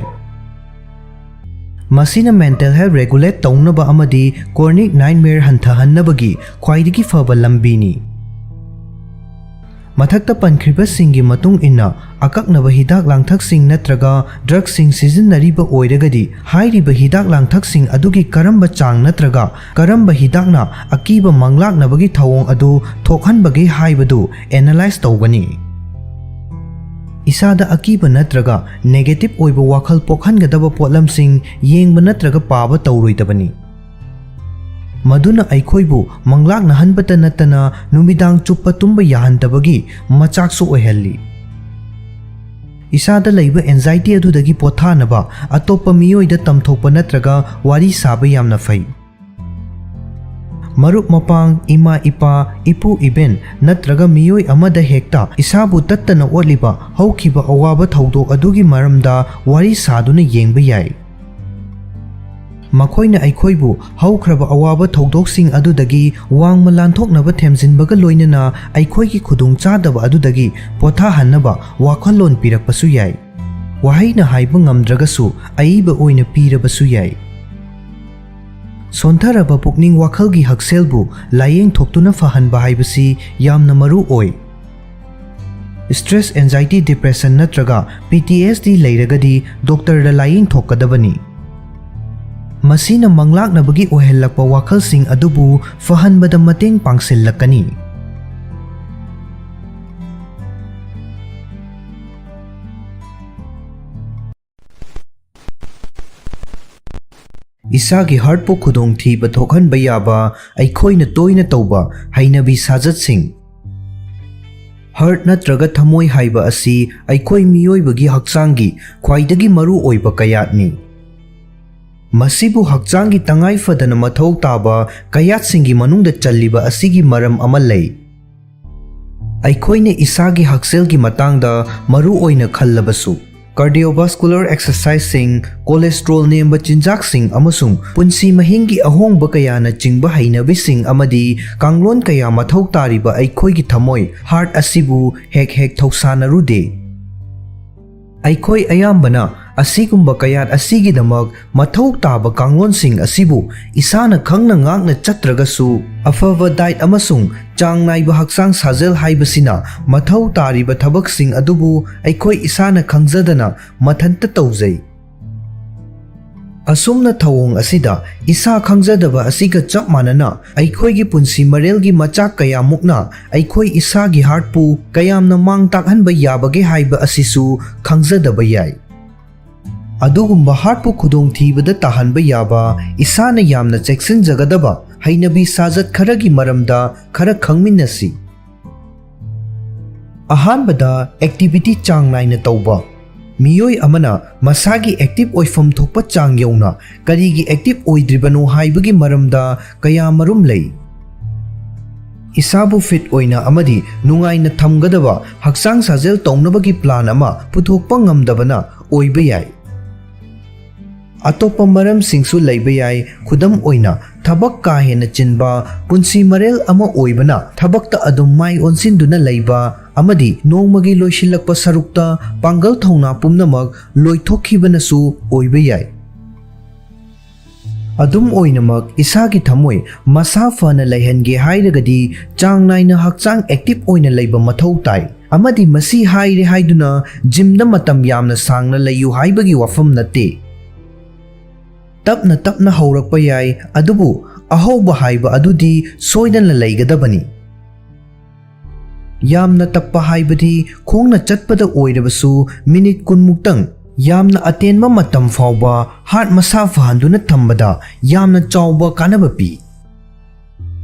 ꯃꯁꯤꯅ ꯃꯦꯟꯇꯦꯜ ꯍꯦꯜꯊ ꯔꯦꯒꯨꯂꯦꯠ ꯇꯧꯅꯕ ꯑꯃꯗꯤ ꯀ꯭ꯔꯣꯅꯤꯛ ꯅꯥꯏꯠꯃꯦꯌꯔ ꯍꯟꯊꯍꯟꯅꯕꯒꯤ ꯈ꯭ꯋꯥꯏꯗꯒꯤ ꯐꯕ ꯂꯝꯕꯤꯅꯤ꯫ ꯃꯊꯛꯇ ꯄꯟꯈ꯭ꯔꯤꯕꯁꯤꯡꯒꯤ ꯃꯇꯨꯡ ꯏꯟꯅ ꯑꯀꯛꯅꯕ ꯍꯤꯗꯥꯛ ꯂꯥꯡꯊꯛꯁꯤꯡ ꯅꯠꯇ꯭ꯔꯒ ꯗ꯭ꯔꯒꯁꯤꯡ ꯁꯤꯖꯤꯟꯅꯔꯤꯕ ꯑꯣꯏꯔꯒꯗꯤ ꯍꯥꯏꯔꯤꯕ ꯍꯤꯗꯥꯛ ꯂꯥꯡꯊꯛꯁꯤꯡ ꯑꯗꯨꯒꯤ ꯀꯔꯝꯕ ꯆꯥꯡ ꯅꯠꯇ꯭ꯔꯒ ꯀꯔꯝꯕ ꯍꯤꯗꯥꯛꯅ ꯑꯀꯤꯕ ꯃꯪꯂꯥꯛꯅꯕꯒꯤ ꯊꯧꯑꯣꯡ ꯑꯗꯨ ꯊꯣꯛꯍꯟꯕꯒꯦ ꯍꯥꯏꯕꯗꯨ ꯑꯦꯅꯥꯂꯥꯏꯖ ꯇꯧꯒꯅꯤ꯫ ꯏꯁꯥꯗ ꯑꯀꯤꯕ ꯅꯠꯇ꯭ꯔꯒ ꯅꯦꯒꯦꯇꯤꯚ ꯑꯣꯏꯕ ꯋꯥꯈꯜ ꯄꯣꯛꯍꯟꯒꯗꯕ ꯄꯣꯠꯂꯝꯁꯤꯡ ꯌꯦꯡꯕ ꯅꯠꯇ꯭ꯔꯒ ꯄꯥꯕ ꯇꯧꯔꯣꯏꯗꯕꯅꯤ꯫ ꯃꯗꯨꯅ ꯑꯩꯈꯣꯏꯕꯨ ꯃꯪꯂꯥꯛꯅꯍꯟꯕꯇ ꯅꯠꯇꯅ ꯅꯨꯃꯤꯗꯥꯡ ꯆꯨꯞꯄ ꯇꯨꯝꯕ ꯌꯥꯍꯟꯗꯕꯒꯤ ꯃꯆꯥꯛꯁꯨ ꯑꯣꯏꯍꯜꯂꯤ꯫ ꯏꯁꯥꯗ ꯂꯩꯕ ꯑꯦꯟꯖꯥꯏꯇꯤ ꯑꯗꯨꯗꯒꯤ ꯄꯣꯊꯥꯅꯕ ꯑꯇꯣꯞꯄ ꯃꯤꯑꯣꯏꯗ ꯇꯝꯊꯣꯛꯄ ꯅꯠꯇ꯭ꯔꯒ ꯋꯥꯔꯤ ꯁꯥꯕ ꯌꯥꯝꯅ ꯐꯩ꯫ ꯃꯔꯨꯞ ꯃꯄꯥꯡ, ꯏꯃꯥ ꯏꯄꯥ, ꯏꯄꯨ ꯏꯕꯦꯟ ꯅꯠꯇ꯭ꯔꯒ ꯃꯤꯑꯣꯏ ꯑꯃꯗ ꯍꯦꯛꯇ ꯏꯁꯥꯕꯨ ꯇꯠꯇꯅ ꯑꯣꯠꯂꯤꯕ ꯍꯧꯈꯤꯕ ꯑꯋꯥꯕ ꯊꯧꯗꯣꯛ ꯑꯗꯨꯒꯤ ꯃꯔꯝꯗ ꯋꯥꯔꯤ ꯁꯥꯗꯨꯅ ꯌꯦꯡꯕ ꯌꯥꯏ꯫ ꯃꯈꯣꯏꯅ ꯑꯩꯈꯣꯏꯕꯨ ꯍꯧꯈ꯭ꯔꯕ ꯑꯋꯥꯕ ꯊꯧꯗꯣꯛꯁꯤꯡ ꯑꯗꯨꯗꯒꯤ ꯋꯥꯡꯃ ꯂꯥꯟꯊꯣꯛꯅꯕ ꯊꯦꯝꯖꯤꯟꯕꯒ ꯂꯣꯏꯅꯅ ꯑꯩꯈꯣꯏꯒꯤ ꯈꯨꯗꯣꯡꯆꯥꯗꯕ ꯑꯗꯨꯗꯒꯤ ꯄꯣꯊꯥꯍꯟꯅꯕ ꯋꯥꯈꯜꯂꯣꯟ ꯄꯤꯔꯛꯄꯁꯨ ꯌꯥꯏ꯫ ꯋꯥꯍꯩꯅ ꯍꯥꯏꯕ ꯉꯝꯗ꯭ꯔꯒꯁꯨ ꯑꯏꯕ ꯑꯣꯏꯅ ꯄꯤꯔꯕꯁꯨ ꯌꯥꯏ꯫ ꯁꯣꯟꯊꯔꯕ ꯄꯨꯛꯅꯤꯡ ꯋꯥꯈꯜꯒꯤ ꯍꯛꯁꯦꯜꯕꯨ ꯂꯥꯌꯦꯡꯊꯣꯛꯇꯨꯅ ꯐꯍꯟꯕ ꯍꯥꯏꯕꯁꯤ ꯌꯥꯝꯅ ꯃꯔꯨ ꯑꯣꯏ꯫ ꯁ꯭ꯇ꯭ꯔꯦꯁ, ꯑꯦꯟꯖꯥꯏꯇꯤ, ꯗꯤꯄ꯭ꯔꯦꯁꯟ ꯅꯠꯇ꯭ꯔꯒ PTSD ꯂꯩꯔꯒꯗꯤ ꯗꯣꯛꯇꯔꯗ ꯂꯥꯌꯦꯡꯊꯣꯛꯀꯗꯕꯅꯤ꯫ ꯃꯁꯤꯅ ꯃꯪꯂꯥꯛꯅꯕꯒꯤ ꯑꯣꯏꯍꯜꯂꯛꯄ ꯋꯥꯈꯜꯁꯤꯡ ꯑꯗꯨꯕꯨ ꯐꯍꯟꯕꯗ ꯃꯇꯦꯡ ꯄꯥꯡꯁꯤꯜꯂꯛꯀꯅꯤ꯫ ꯏꯁꯥꯒꯤ ꯍꯥꯔꯠꯄꯨ ꯈꯨꯗꯣꯡꯊꯤꯕ ꯊꯣꯛꯍꯟꯕ ꯌꯥꯕ ꯑꯩꯈꯣꯏꯅ ꯇꯣꯏꯅ ꯇꯧꯕ ꯍꯩꯅꯕꯤ ꯁꯥꯖꯠꯁꯤꯡ꯫ ꯍꯥꯔꯠ ꯅꯠꯇ꯭ꯔꯒ ꯊꯃꯣꯏ ꯍꯥꯏꯕ ꯑꯁꯤ ꯑꯩꯈꯣꯏ ꯃꯤꯑꯣꯏꯕꯒꯤ ꯍꯛꯆꯥꯡꯒꯤ ꯈ꯭ꯋꯥꯏꯗꯒꯤ ꯃꯔꯨꯑꯣꯏꯕ ꯀꯌꯥꯠꯅꯤ꯫ ꯃꯁꯤꯕꯨ ꯍꯛꯆꯥꯡꯒꯤ ꯇꯉꯥꯏꯐꯗꯅ ꯃꯊꯧ ꯇꯥꯕ ꯀꯌꯥꯠꯁꯤꯡꯒꯤ ꯃꯅꯨꯡꯗ ꯆꯜꯂꯤꯕ ꯑꯁꯤꯒꯤ ꯃꯔꯝ ꯑꯃ ꯂꯩ꯫ ꯑꯩꯈꯣꯏꯅ ꯏꯁꯥꯒꯤ ꯍꯛꯁꯦꯜꯒꯤ ꯃꯇꯥꯡꯗ ꯃꯔꯨ ꯑꯣꯏꯅ ꯈꯜꯂꯕꯁꯨ ꯀꯥꯔꯗꯤꯑꯣꯚꯥꯁꯀꯨꯂꯔ ꯑꯦꯛꯁꯔꯁꯥꯏꯖꯁꯤꯡ, ꯀꯣꯂꯦꯁꯇ꯭ꯔꯣꯜ ꯅꯦꯝꯕ ꯆꯤꯟꯖꯥꯛꯁꯤꯡ ꯑꯃꯁꯨꯡ ꯄꯨꯟꯁꯤ ꯃꯍꯤꯡꯒꯤ ꯑꯍꯣꯡꯕ ꯀꯌꯥꯅ ꯆꯤꯡꯕ ꯍꯩꯅꯕꯤꯁꯤꯡ ꯑꯃꯗꯤ ꯀꯥꯡꯂꯣꯟ ꯀꯌꯥ ꯃꯊꯧ ꯇꯥꯔꯤꯕ ꯑꯩꯈꯣꯏꯒꯤ ꯊꯃꯣꯏ ꯍꯥꯔꯠ ꯑꯁꯤꯕꯨ ꯍꯦꯛ ꯊꯧꯁꯥꯅꯔꯨꯗꯦ꯫ ꯑꯩꯈꯣꯏ ꯑꯌꯥꯝꯕꯅ ꯑꯁꯤꯒꯨꯝꯕ ꯀꯌꯥꯠ ꯑꯁꯤꯒꯤꯗꯃꯛ ꯃꯊꯧ ꯇꯥꯕ ꯀꯥꯡꯂꯣꯟꯁꯤꯡ ꯑꯁꯤꯕꯨ ꯏꯁꯥꯅ ꯈꯪꯅ ꯉꯥꯛꯅ ꯆꯠꯇ꯭ꯔꯒꯁꯨ ꯑꯐꯕ ꯗꯥꯏꯠ ꯑꯃꯁꯨꯡ ꯆꯥꯡ ꯅꯥꯏꯕ ꯍꯛꯆꯥꯡ ꯁꯥꯖꯦꯜ ꯍꯥꯏꯕꯁꯤꯅ ꯃꯊꯧ ꯇꯥꯔꯤꯕ ꯊꯕꯛꯁꯤꯡ ꯑꯗꯨꯕꯨ ꯑꯩꯈꯣই ꯏꯁꯥꯅ ꯈꯪꯖꯗꯅ ꯃꯊꯟꯇ ꯇꯧꯖꯩ꯫ ꯑꯁꯨꯝꯅ ꯊꯧꯑꯣꯡ ꯑꯁꯤꯗ ꯏꯁꯥ ꯈꯪꯖꯗꯕ ꯑꯁꯤꯒ ꯆꯞ ꯃꯥꯟꯅꯅ ꯑꯩꯈꯣꯏꯒꯤ ꯄꯨꯟꯁꯤ ꯃꯔꯦꯜꯒꯤ ꯃꯆꯥꯛ ꯀꯌꯥꯃꯨꯛꯅ ꯑꯩꯈꯣꯏ ꯏꯁꯥꯒꯤ ꯍꯥꯔꯠꯄꯨ ꯀꯌꯥꯝꯅ ꯃꯥꯡ ꯇꯥꯛꯍꯟꯕ ꯌꯥꯕꯒꯦ ꯍꯥꯏꯕ ꯑꯁꯤꯁꯨ ꯈꯪꯖꯗꯕ ꯌꯥꯏ꯫ ꯑꯗꯨꯒꯨꯝꯕ ꯍꯥꯔꯠꯄꯨ ꯈꯨꯗꯣꯡꯊꯤꯕꯗ ꯇꯥꯍꯟꯕ ꯌꯥꯕ ꯏꯁꯥꯅ ꯌꯥꯝꯅ ꯆꯦꯛꯁꯤꯟꯖꯒꯗꯕ ꯍꯩꯅꯕꯤ ꯁꯥꯖꯠ ꯈꯔꯒꯤ ꯃꯔꯝꯗ ꯈꯔ ꯈꯪꯃꯤꯟꯅꯁꯤ꯫ ꯑꯍꯥꯟꯕꯗ, ꯑꯦꯛꯇꯤꯚꯤꯇꯤ ꯆꯥꯡ ꯅꯥꯏꯅ ꯇꯧꯕ꯫ ꯃꯤꯑꯣꯏ ꯑꯃꯅ ꯃꯁꯥꯒꯤ ꯑꯦꯛꯇꯤꯚ ꯑꯣꯏꯐꯝ ꯊꯣꯛꯄ ꯆꯥꯡ ꯌꯧꯅ ꯀꯔꯤꯒꯤ ꯑꯦꯛꯇꯤꯚ ꯑꯣꯏꯗ꯭ꯔꯤꯕꯅꯣ ꯍꯥꯏꯕꯒꯤ ꯃꯔꯝꯗ ꯀꯌꯥꯃꯔꯨꯝ ꯂꯩ꯫ ꯏꯁꯥꯕꯨ ꯐꯤꯠ ꯑꯣꯏꯅ ꯑꯃꯗꯤ ꯅꯨꯡꯉꯥꯏꯅ ꯊꯝꯒꯗꯕ ꯍꯛꯆꯥꯡ ꯁꯥꯖꯦꯜ ꯇꯧꯅꯕꯒꯤ ꯄ꯭ꯂꯥꯟ ꯑꯃ ꯄꯨꯊꯣꯛꯄ ꯉꯝꯗꯕꯅ ꯑꯣꯏꯕ ꯌꯥꯏ꯫ ꯑꯇꯣꯞꯄ ꯃꯔꯝꯁꯤꯡꯁꯨ ꯂꯩꯕ ꯌꯥꯏ, ꯈꯨꯗꯝ ꯑꯣꯏꯅ ꯊꯕꯛ ꯀꯥ ꯍꯦꯟꯅ ꯆꯤꯟꯕ, ꯄꯨꯟꯁꯤ ꯃꯔꯦꯜ ꯑꯃ ꯑꯣꯏꯕꯅ ꯊꯕꯛꯇ ꯑꯗꯨꯝ ꯃꯥꯏ ꯑꯣꯟꯁꯤꯟꯗꯨꯅ ꯂꯩꯕ, ꯑꯃꯗꯤ ꯅꯣꯡꯃꯒꯤ ꯂꯣꯏꯁꯤꯜꯂꯛꯄ ꯁꯔꯨꯛꯇ ꯄꯥꯡꯒꯜ ꯊꯧꯅꯥ ꯄꯨꯝꯅꯃꯛ ꯂꯣꯏꯊꯣꯛꯈꯤꯕꯅꯁꯨ ꯑꯣꯏꯕ ꯌꯥꯏ꯫ ꯑꯗꯨꯝ ꯑꯣꯏꯅꯃꯛ ꯏꯁꯥꯒꯤ ꯊꯃꯣꯏ ꯃꯁꯥ ꯐꯅ ꯂꯩꯍꯟꯒꯦ ꯍꯥꯏꯔꯒꯗꯤ ꯆꯥꯡ ꯅꯥꯏꯅ ꯍꯛꯆꯥꯡ ꯑꯦꯛꯇꯤꯚ ꯑꯣꯏꯅ ꯂꯩꯕ ꯃꯊꯧ ꯇꯥꯏ꯫ ꯑꯃꯗꯤ ꯃꯁꯤ ꯍꯥꯏꯔꯦ ꯍꯥꯏꯗꯨꯅ ꯖꯤꯝꯗ ꯃꯇꯝ ꯌꯥꯝꯅ ꯁꯥꯡꯅ ꯂꯩꯌꯨ ꯍꯥꯏꯕꯒꯤ ꯋꯥꯐꯝ ꯅꯠꯇꯦ꯫ ꯇꯞꯅ ꯇꯞꯅ ꯍꯧꯔꯛꯄ ꯌꯥꯏ, ꯑꯗꯨꯕꯨ ꯑꯍꯧꯕ ꯍꯥꯏꯕ ꯑꯗꯨꯗꯤ ꯁꯣꯏꯗꯅ ꯂꯩꯒꯗꯕꯅꯤ꯫ ꯌꯥꯝꯅ ꯇꯞꯄ ꯍꯥꯏꯕꯗꯤ ꯈꯣꯡꯅ ꯆꯠꯄꯗ ꯑꯣꯏꯔꯕꯁꯨ ꯃꯤꯅꯤꯠ 10 ꯃꯨꯛꯇꯪ ꯌꯥꯝꯅ ꯑꯇꯦꯟꯕ ꯃꯇꯝ ꯐꯥꯎꯕ ꯍꯥꯔꯠ ꯃꯁꯥ ꯐꯍꯟꯗꯨꯅ ꯊꯝꯕꯗ ꯌꯥꯝꯅ ꯆꯥꯎꯕ ꯀꯥꯟꯅꯕ ꯄꯤ꯫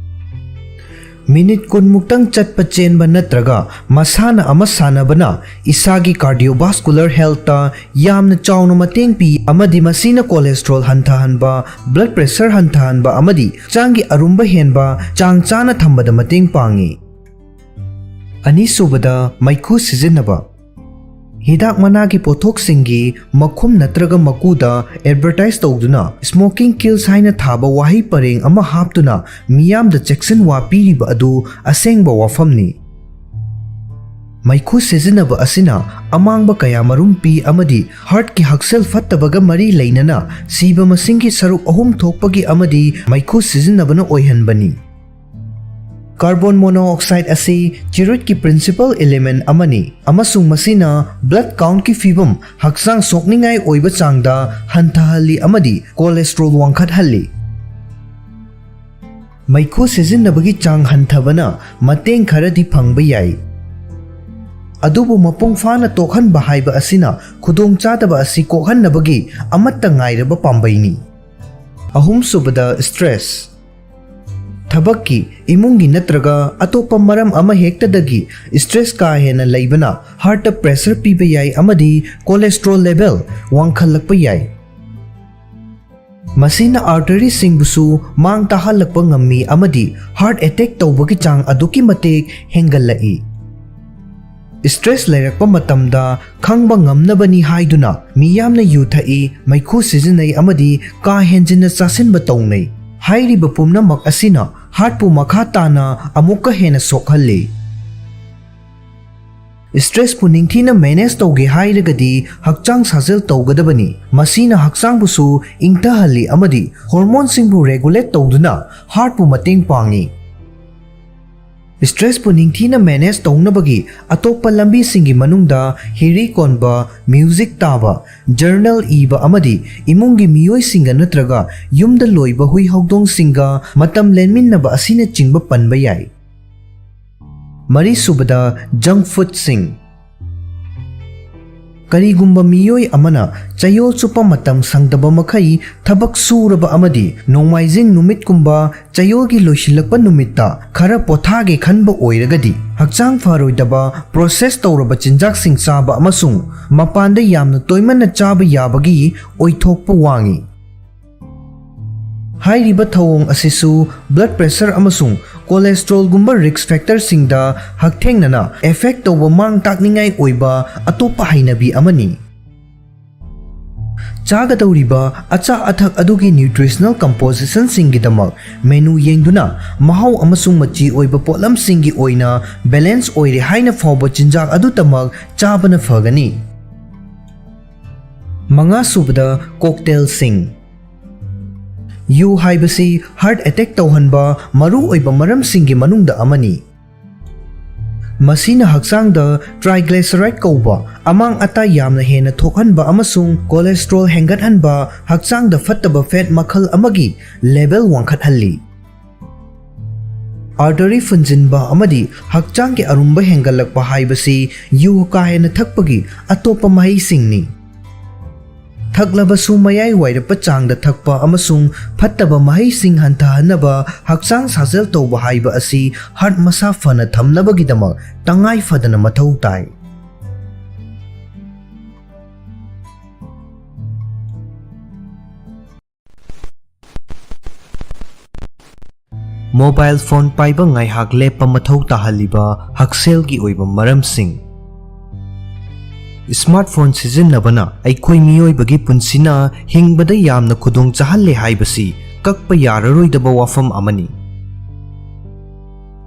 ꯃꯤꯅꯤꯠ 10 ꯃꯨꯛꯇꯪ ꯆꯠꯄ ꯆꯦꯟꯕ ꯅꯠꯇ꯭ꯔꯒ ꯃꯁꯥꯟꯅ ꯑꯃ ꯁꯥꯟꯅꯕꯅ ꯏꯁꯥꯒꯤ ꯀꯥꯔꯗꯤꯑꯣꯚꯥꯁꯀꯨꯂꯔ ꯍꯦꯜꯊꯇ ꯌꯥꯝꯅ ꯆꯥꯎꯅ ꯃꯇꯦꯡ ꯄꯤ ꯑꯃꯗꯤ ꯃꯁꯤꯅ ꯀꯣꯂꯦꯁꯇ꯭ꯔꯣꯜ ꯍꯟꯊꯍꯟꯕ, ꯕ꯭ꯂꯗ ꯄ꯭ꯔꯦꯁꯔ ꯍꯟꯊꯍꯟꯕ ꯑꯃꯗꯤ ꯍꯛꯆꯥꯡꯒꯤ ꯑꯔꯨꯝꯕ ꯍꯦꯟꯕ ꯆꯥꯡ ꯆꯥꯅ ꯊꯝꯕꯗ ꯃꯇꯦꯡ ꯄꯥꯡꯉꯤ꯫ ꯑꯅꯤꯁꯨꯕꯗ ꯃꯩꯈꯨ ꯁꯤꯖꯤꯟꯅꯕ꯫ ꯍꯤꯗꯥꯛ ꯃꯅꯥꯒꯤ ꯄꯣꯠꯊꯣꯛꯁꯤꯡꯒꯤ ꯃꯈꯨꯝ ꯅꯠꯇ꯭ꯔꯒ ꯃꯀꯨꯗ ꯑꯦꯗꯚꯔꯇꯥꯏꯖ ꯇꯧꯗꯨꯅ ꯁ꯭ꯃꯣꯀꯤꯡ ꯀꯤꯜꯁ ꯍꯥꯏꯅ ꯊꯥꯕ ꯋꯥꯍꯩ ꯄꯔꯦꯡ ꯑꯃ ꯍꯥꯞꯇꯨꯅ ꯃꯤꯌꯥꯝꯗ ꯆꯦꯛꯁꯤꯟꯋꯥ ꯄꯤꯔꯤꯕ ꯑꯗꯨ ꯑꯁꯦꯡꯕ ꯋꯥꯐꯝꯅꯤ꯫ ꯃꯩꯈꯨ ꯁꯤꯖꯤꯟꯅꯕ ꯑꯁꯤꯅ ꯑꯃꯥꯡꯕ ꯀꯌꯥ ꯃꯔꯨꯝ ꯄꯤ ꯑꯃꯗꯤ ꯍꯥꯔꯠꯀꯤ ꯍꯛꯁꯦꯜ ꯐꯠꯇꯕꯒ ꯃꯔꯤ ꯂꯩꯅꯅ ꯁꯤꯕ ꯃꯁꯤꯡꯒꯤ ꯁꯔꯨꯛ 3 ꯊꯣꯛꯄꯒꯤ ꯑꯃꯗꯤ ꯃꯩꯈꯨ ꯁꯤꯖꯤꯟꯅꯕꯅ ꯑꯣꯏꯍꯟꯕꯅꯤ꯫ ꯀꯥꯔꯕꯣꯟ ꯃꯣꯅꯣꯑꯣꯛꯁꯥꯏꯗ ꯑꯁꯤ ꯆꯤꯔꯨꯠꯀꯤ ꯄ꯭ꯔꯤꯟꯁꯤꯄꯜ ꯏꯂꯤꯃꯦꯟ ꯑꯃꯅꯤ ꯑꯃꯁꯨꯡ ꯃꯁꯤꯅ ꯕ꯭ꯂꯗ ꯀꯥꯎꯟꯠꯀꯤ ꯐꯤꯚꯝ ꯍꯛꯆꯥꯡ ꯁꯣꯛꯅꯤꯡꯉꯥꯏ ꯑꯣꯏꯕ ꯆꯥꯡꯗ ꯍꯟꯊꯍꯜꯂꯤ ꯑꯃꯗꯤ ꯀꯣꯂꯦꯁꯇ꯭ꯔꯣꯜ ꯋꯥꯡꯈꯠꯍꯜꯂꯤ꯫ ꯃꯩꯈꯨ ꯁꯤꯖꯤꯟꯅꯕꯒꯤ ꯆꯥꯡ ꯍꯟꯊꯕꯅ ꯃꯇꯦꯡ ꯈꯔꯗꯤ ꯐꯪꯕ ꯌꯥꯏ, ꯑꯗꯨꯕꯨ ꯃꯄꯨꯡ ꯐꯥꯅ ꯇꯣꯛꯍꯟꯕ ꯍꯥꯏꯕ ꯑꯁꯤꯅ ꯈꯨꯗꯣꯡꯆꯥꯗꯕ ꯑꯁꯤ ꯀꯣꯛꯍꯟꯅꯕꯒꯤ ꯑꯃꯠꯇ ꯉꯥꯏꯔꯕ ꯄꯥꯝꯕꯩꯅꯤ꯫ ꯑꯍꯨꯝꯁꯨꯕꯗ ꯁ꯭ꯇ꯭ꯔꯦꯁ꯫ ꯊꯕꯛꯀꯤ, ꯏꯃꯨꯡꯒꯤ ꯅꯠꯇ꯭ꯔꯒ ꯑꯇꯣꯞꯄ ꯃꯔꯝ ꯑꯃꯍꯦꯛꯇꯗꯒꯤ ꯁ꯭ꯇ꯭ꯔꯦꯁ ꯀꯥ ꯍꯦꯟꯅ ꯂꯩꯕꯅ ꯍꯥꯔꯠꯇ ꯄ꯭ꯔꯦꯁꯔ ꯄꯤꯕ ꯌꯥꯏ ꯑꯃꯗꯤ ꯀꯣꯂꯦꯁꯇ꯭ꯔꯣꯜ ꯂꯦꯚꯦꯜ ꯋꯥꯡꯈꯠꯂꯛꯄ ꯌꯥꯏ꯫ ꯃꯁꯤꯅ ꯑꯥꯔꯇꯔꯤꯁꯤꯡꯕꯨꯁꯨ ꯃꯥꯡ ꯇꯥꯍꯜꯂꯛꯄ ꯉꯝꯃꯤ ꯑꯃꯗꯤ ꯍꯥꯔꯠ ꯑꯦꯇꯦꯛ ꯇꯧꯕꯒꯤ ꯆꯥꯡ ꯑꯗꯨꯛꯀꯤ ꯃꯇꯤꯛ ꯍꯦꯟꯒꯠꯂꯛꯏ꯫ ꯁ꯭ꯇ꯭ꯔꯦꯁ ꯂꯩꯔꯛꯄ ꯃꯇꯝꯗ ꯈꯪꯕ ꯉꯝꯅꯕꯅꯤ ꯍꯥꯏꯗꯨꯅ ꯃꯤꯌꯥꯝꯅ ꯌꯨ ꯊꯛꯏ, ꯃꯩꯈꯨ ꯁꯤꯖꯤꯟꯅꯩ ꯑꯃꯗꯤ ꯀꯥ ꯍꯦꯟꯖꯤꯟꯅ ꯆꯥꯁꯤꯟꯕ ꯇꯧꯅꯩ꯫ ꯍꯥꯏꯔꯤꯕ ꯄꯨꯝꯅꯃꯛ ꯑꯁꯤꯅ ꯍꯥꯔꯠꯄꯨ ꯃꯈꯥ ꯇꯥꯅ ꯑꯃꯨꯛꯀ ꯍꯦꯟꯅ ꯁꯣꯛꯍꯜꯂꯤ꯫ ꯁ꯭ꯇ꯭ꯔꯦꯁꯄꯨ ꯅꯤꯡꯊꯤꯅ ꯃꯦꯅꯦꯖ ꯇꯧꯒꯦ ꯍꯥꯏꯔꯒꯗꯤ ꯍꯛꯆꯥꯡ ꯁꯥꯖꯦꯜ ꯇꯧꯒꯗꯕꯅꯤ꯫ ꯃꯁꯤꯅ ꯍꯛꯆꯥꯡꯕꯨꯁꯨ ꯏꯪꯊꯍꯜꯂꯤ ꯑꯃꯗꯤ ꯍꯣꯔꯃꯣꯟꯁꯤꯡꯕꯨ ꯔꯦꯒꯨꯂꯦꯠ ꯇꯧꯗꯨꯅ ꯍꯥꯔꯠꯄꯨ ꯃꯇꯦꯡ ꯄꯥꯡꯉꯤ꯫ ꯁ꯭ꯇ꯭ꯔꯦꯁꯄꯨ ꯅꯤꯡꯊꯤꯅ ꯃꯦꯅꯦꯖ ꯇꯧꯅꯕꯒꯤ ꯑꯇꯣꯞꯄ ꯂꯝꯕꯤꯁꯤꯡꯒꯤ ꯃꯅꯨꯡꯗ ꯍꯤꯔꯤ ꯀꯣꯟꯕ, ꯃ꯭ꯌꯨꯖꯤꯛ ꯇꯥꯕ, ꯖꯔꯅꯦꯜ ꯏꯕ ꯑꯃꯗꯤ ꯏꯃꯨꯡꯒꯤ ꯃꯤꯑꯣꯏꯁꯤꯡꯒ ꯅꯠꯇ꯭ꯔꯒ ꯌꯨꯝꯗ ꯂꯣꯏꯕ ꯍꯨꯏ ꯍꯧꯗꯣꯡꯁꯤꯡꯒ ꯃꯇꯝ ꯂꯦꯟꯃꯤꯟꯅꯕ ꯑꯁꯤꯅꯆꯤꯡꯕ ꯄꯟꯕ ꯌꯥꯏ꯫ ꯃꯔꯤꯁꯨꯕꯗ ꯖꯪꯛ ꯐꯨꯗꯁꯤꯡ꯫ ꯀꯔꯤꯒꯨꯝꯕ ꯃꯤꯑꯣꯏ ꯑꯃꯅ ꯆꯌꯣꯜ ꯆꯨꯞꯄ ꯃꯇꯝ ꯁꯪꯗꯕ ꯃꯈꯩ ꯊꯕꯛ ꯁꯨꯔꯕ ꯑꯃꯗꯤ ꯅꯣꯡꯃꯥꯏꯖꯤꯡ ꯅꯨꯃꯤꯠꯀꯨꯝꯕ ꯆꯌꯣꯜꯒꯤ ꯂꯣꯏꯁꯤꯜꯂꯛꯄ ꯅꯨꯃꯤꯠꯇ खरा पोथागे खनबा ओइरगदि हक्चांग फारोइदबा प्रोसेस तौरबा चिंजाकसिंग चाबा अमसुंग मपानदा यामना तोइमना चाबा याबगी ओइथोकपा वांगी। हाइरिबा थौओंग असिसु ब्लड प्रेशर अमसुंग कोलेस्ट्रॉल गुंबा रिस्क फैक्टर सिंगदा हक्थेंगना एफेक्ट तौबा मांग ताकनिंगाई ओइबा अतोपा हाइनबी अमनी। चागदौरिबा अचा अथक अदुगी न्यूट्रिशनल कंपोजिशन सिंगिदमक मेनू येंगदुना महाव अमसुंग मची ओइबा पोलम सिंगी ओइना बैलेंस ओइरे हाइना फावबा चिंजाक अदुतमक चाबना फगनी। मंगा सुबदा कॉकटेल सिंग यू हाइबसी हार्ट अटैक तौहनबा मरु ओइबा मरम सिंगी मनुंगदा अमनी। मसीना हक्चांगदा ट्राइग्लिसराइड कौबा अमांग अता यामना हेना थोकहनबा अमसुंग कोलेस्ट्रॉल हेंगतहनबा हक्चांगदा फत्तबा फैट मखल अमगी लेवल वांखतहल्ली। आर्टरी फुंजिनबा अमदी हक्चांग के अरुंबा हेंगलकपा हाइबसी यू का हेना थकपगी अतोपा महिसिंगनी। थकलबसु मयाई वाइरपा चांगदा थकपा अमसुंग फत्तबा महिसिंग हंथहनबा हक्चांग साजेल तौबा हाइबा असि हार्ट मसा फना थमनबगिदमक तंगाई फदना मथौ ताई। मोबाइल फोन पाइबा ngaihak lepa mathau tahaliba hakselgi oiba maramsing smartphone सिजिन्नबना अइखोइ मियोइबगी पुन्सिना हिंगबदा यामना खुदोंग चाहल्ले हाइबसी कक्पा याररोइदबा वाफम अमनी।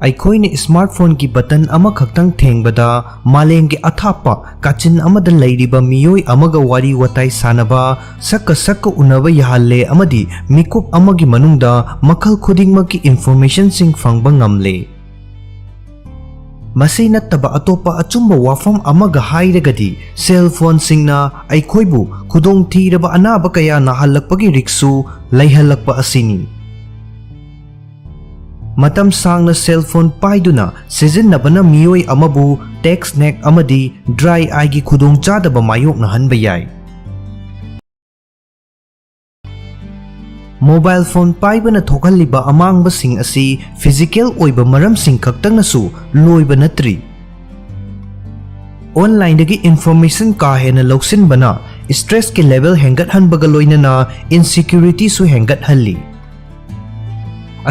अइखोइने स्मार्टफोन की बटन अमा खक्तंग थेंगबदा मालेंगे अथापा काचिन अमदा लैरिबा मियोइ अमगा वारी वताई सानबा सक्क उनबा याहल्ले अमदी मिकुप अमगी मनुंगदा मखल खुदिंगमकी इन्फॉर्मेशन सिंग फंगबा ngamle। मसी नत्तबा अतोपा अचुम्बा वाफम अमगा हाइरगदी सेल फोन सिंगना अइखोइबु खुदोंग थीरबा अनाबा कया नाहल्लकपगी रिक्सु लैहल्लकपा असिनी। मतम सांगना सेल फोन पाइदुना सिजिन्नबना मियोइ अमबु टेक्स्ट नेक अमदी ड्राई आईगी खुदोंग चादबा मायोकना हनबा याई। mobile phone paibana thokalliba amangbasing asi physical oiba maramsing khaktaknasu loiba natri. Online dagi information ka hena loksinbana stress ke level hengathanbaga loinana insecurity su hengathalli.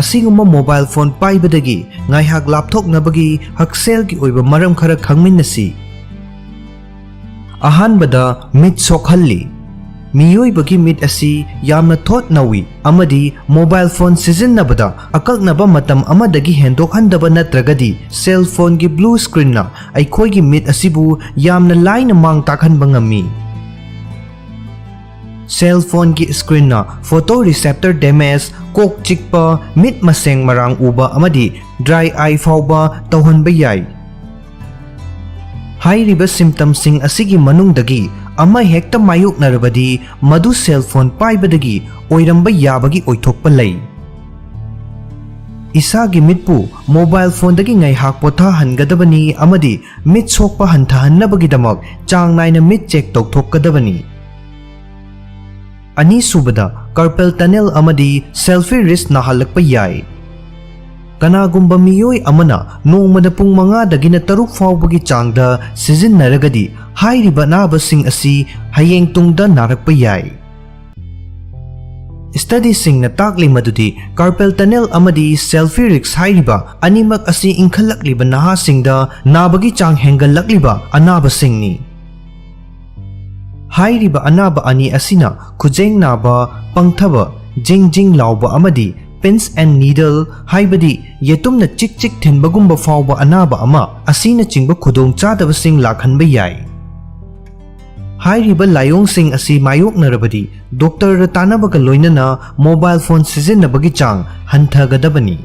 Asinguma mobile phone paibadagi ngaihak lapthoknabagi haksel ki oiba maram khara khangminnasi. Ahanbada mit sokhalli. Miyoibagi mit asi yamna thought nawi amadi mobile phone sijinnabada akaknaba matam amadagi hendokhandaba natragadi cell phone gi blue screen na aikhoi gi mit asibu yamna line mang takhanba ngami. Cell phone gi screen na photoreceptor damage, kok chikpa, mit maseng marang uba amadi dry eye fauba tawhanba yai. Hairiba symptoms sing asigi manungdagi ama hekta mayuk narabadi madu cell phone paibadagi oiramba yabagi oithokpa lay. Isagi mitpu mobile phone dagi ngaihak potha hangadabani amadi mit sokpa hantahannabagi damak chang naina mit check tokthokadabani. Ani subada carpal tunnel amadi selfie wrist nahalakpa yai. Kanagumba miyoi amana nongmada pung manga dagina taruk faubagi changda sijinnaragadi hairiba nabasing asi hayeng tungda narakpa yai. Study sing na takli madudi carpal tunnel amadi selfie wrist hairiba animak asi inkhalakliba nahasingda nabagi chang hengalakliba anabasing ni. Hairiba anaba ani asina khujeng naba, pangthaba, jingjing lauba amadi pins and needle haibadi yetumna chik chik thinbagumba fauba anaba ama asina chingba khudong chadabasing lakhanba yai. Hairiba layong sing asi mayok narabadi doctor ratanabaga loinana mobile phone sijinnabagi chang hanthagadabani.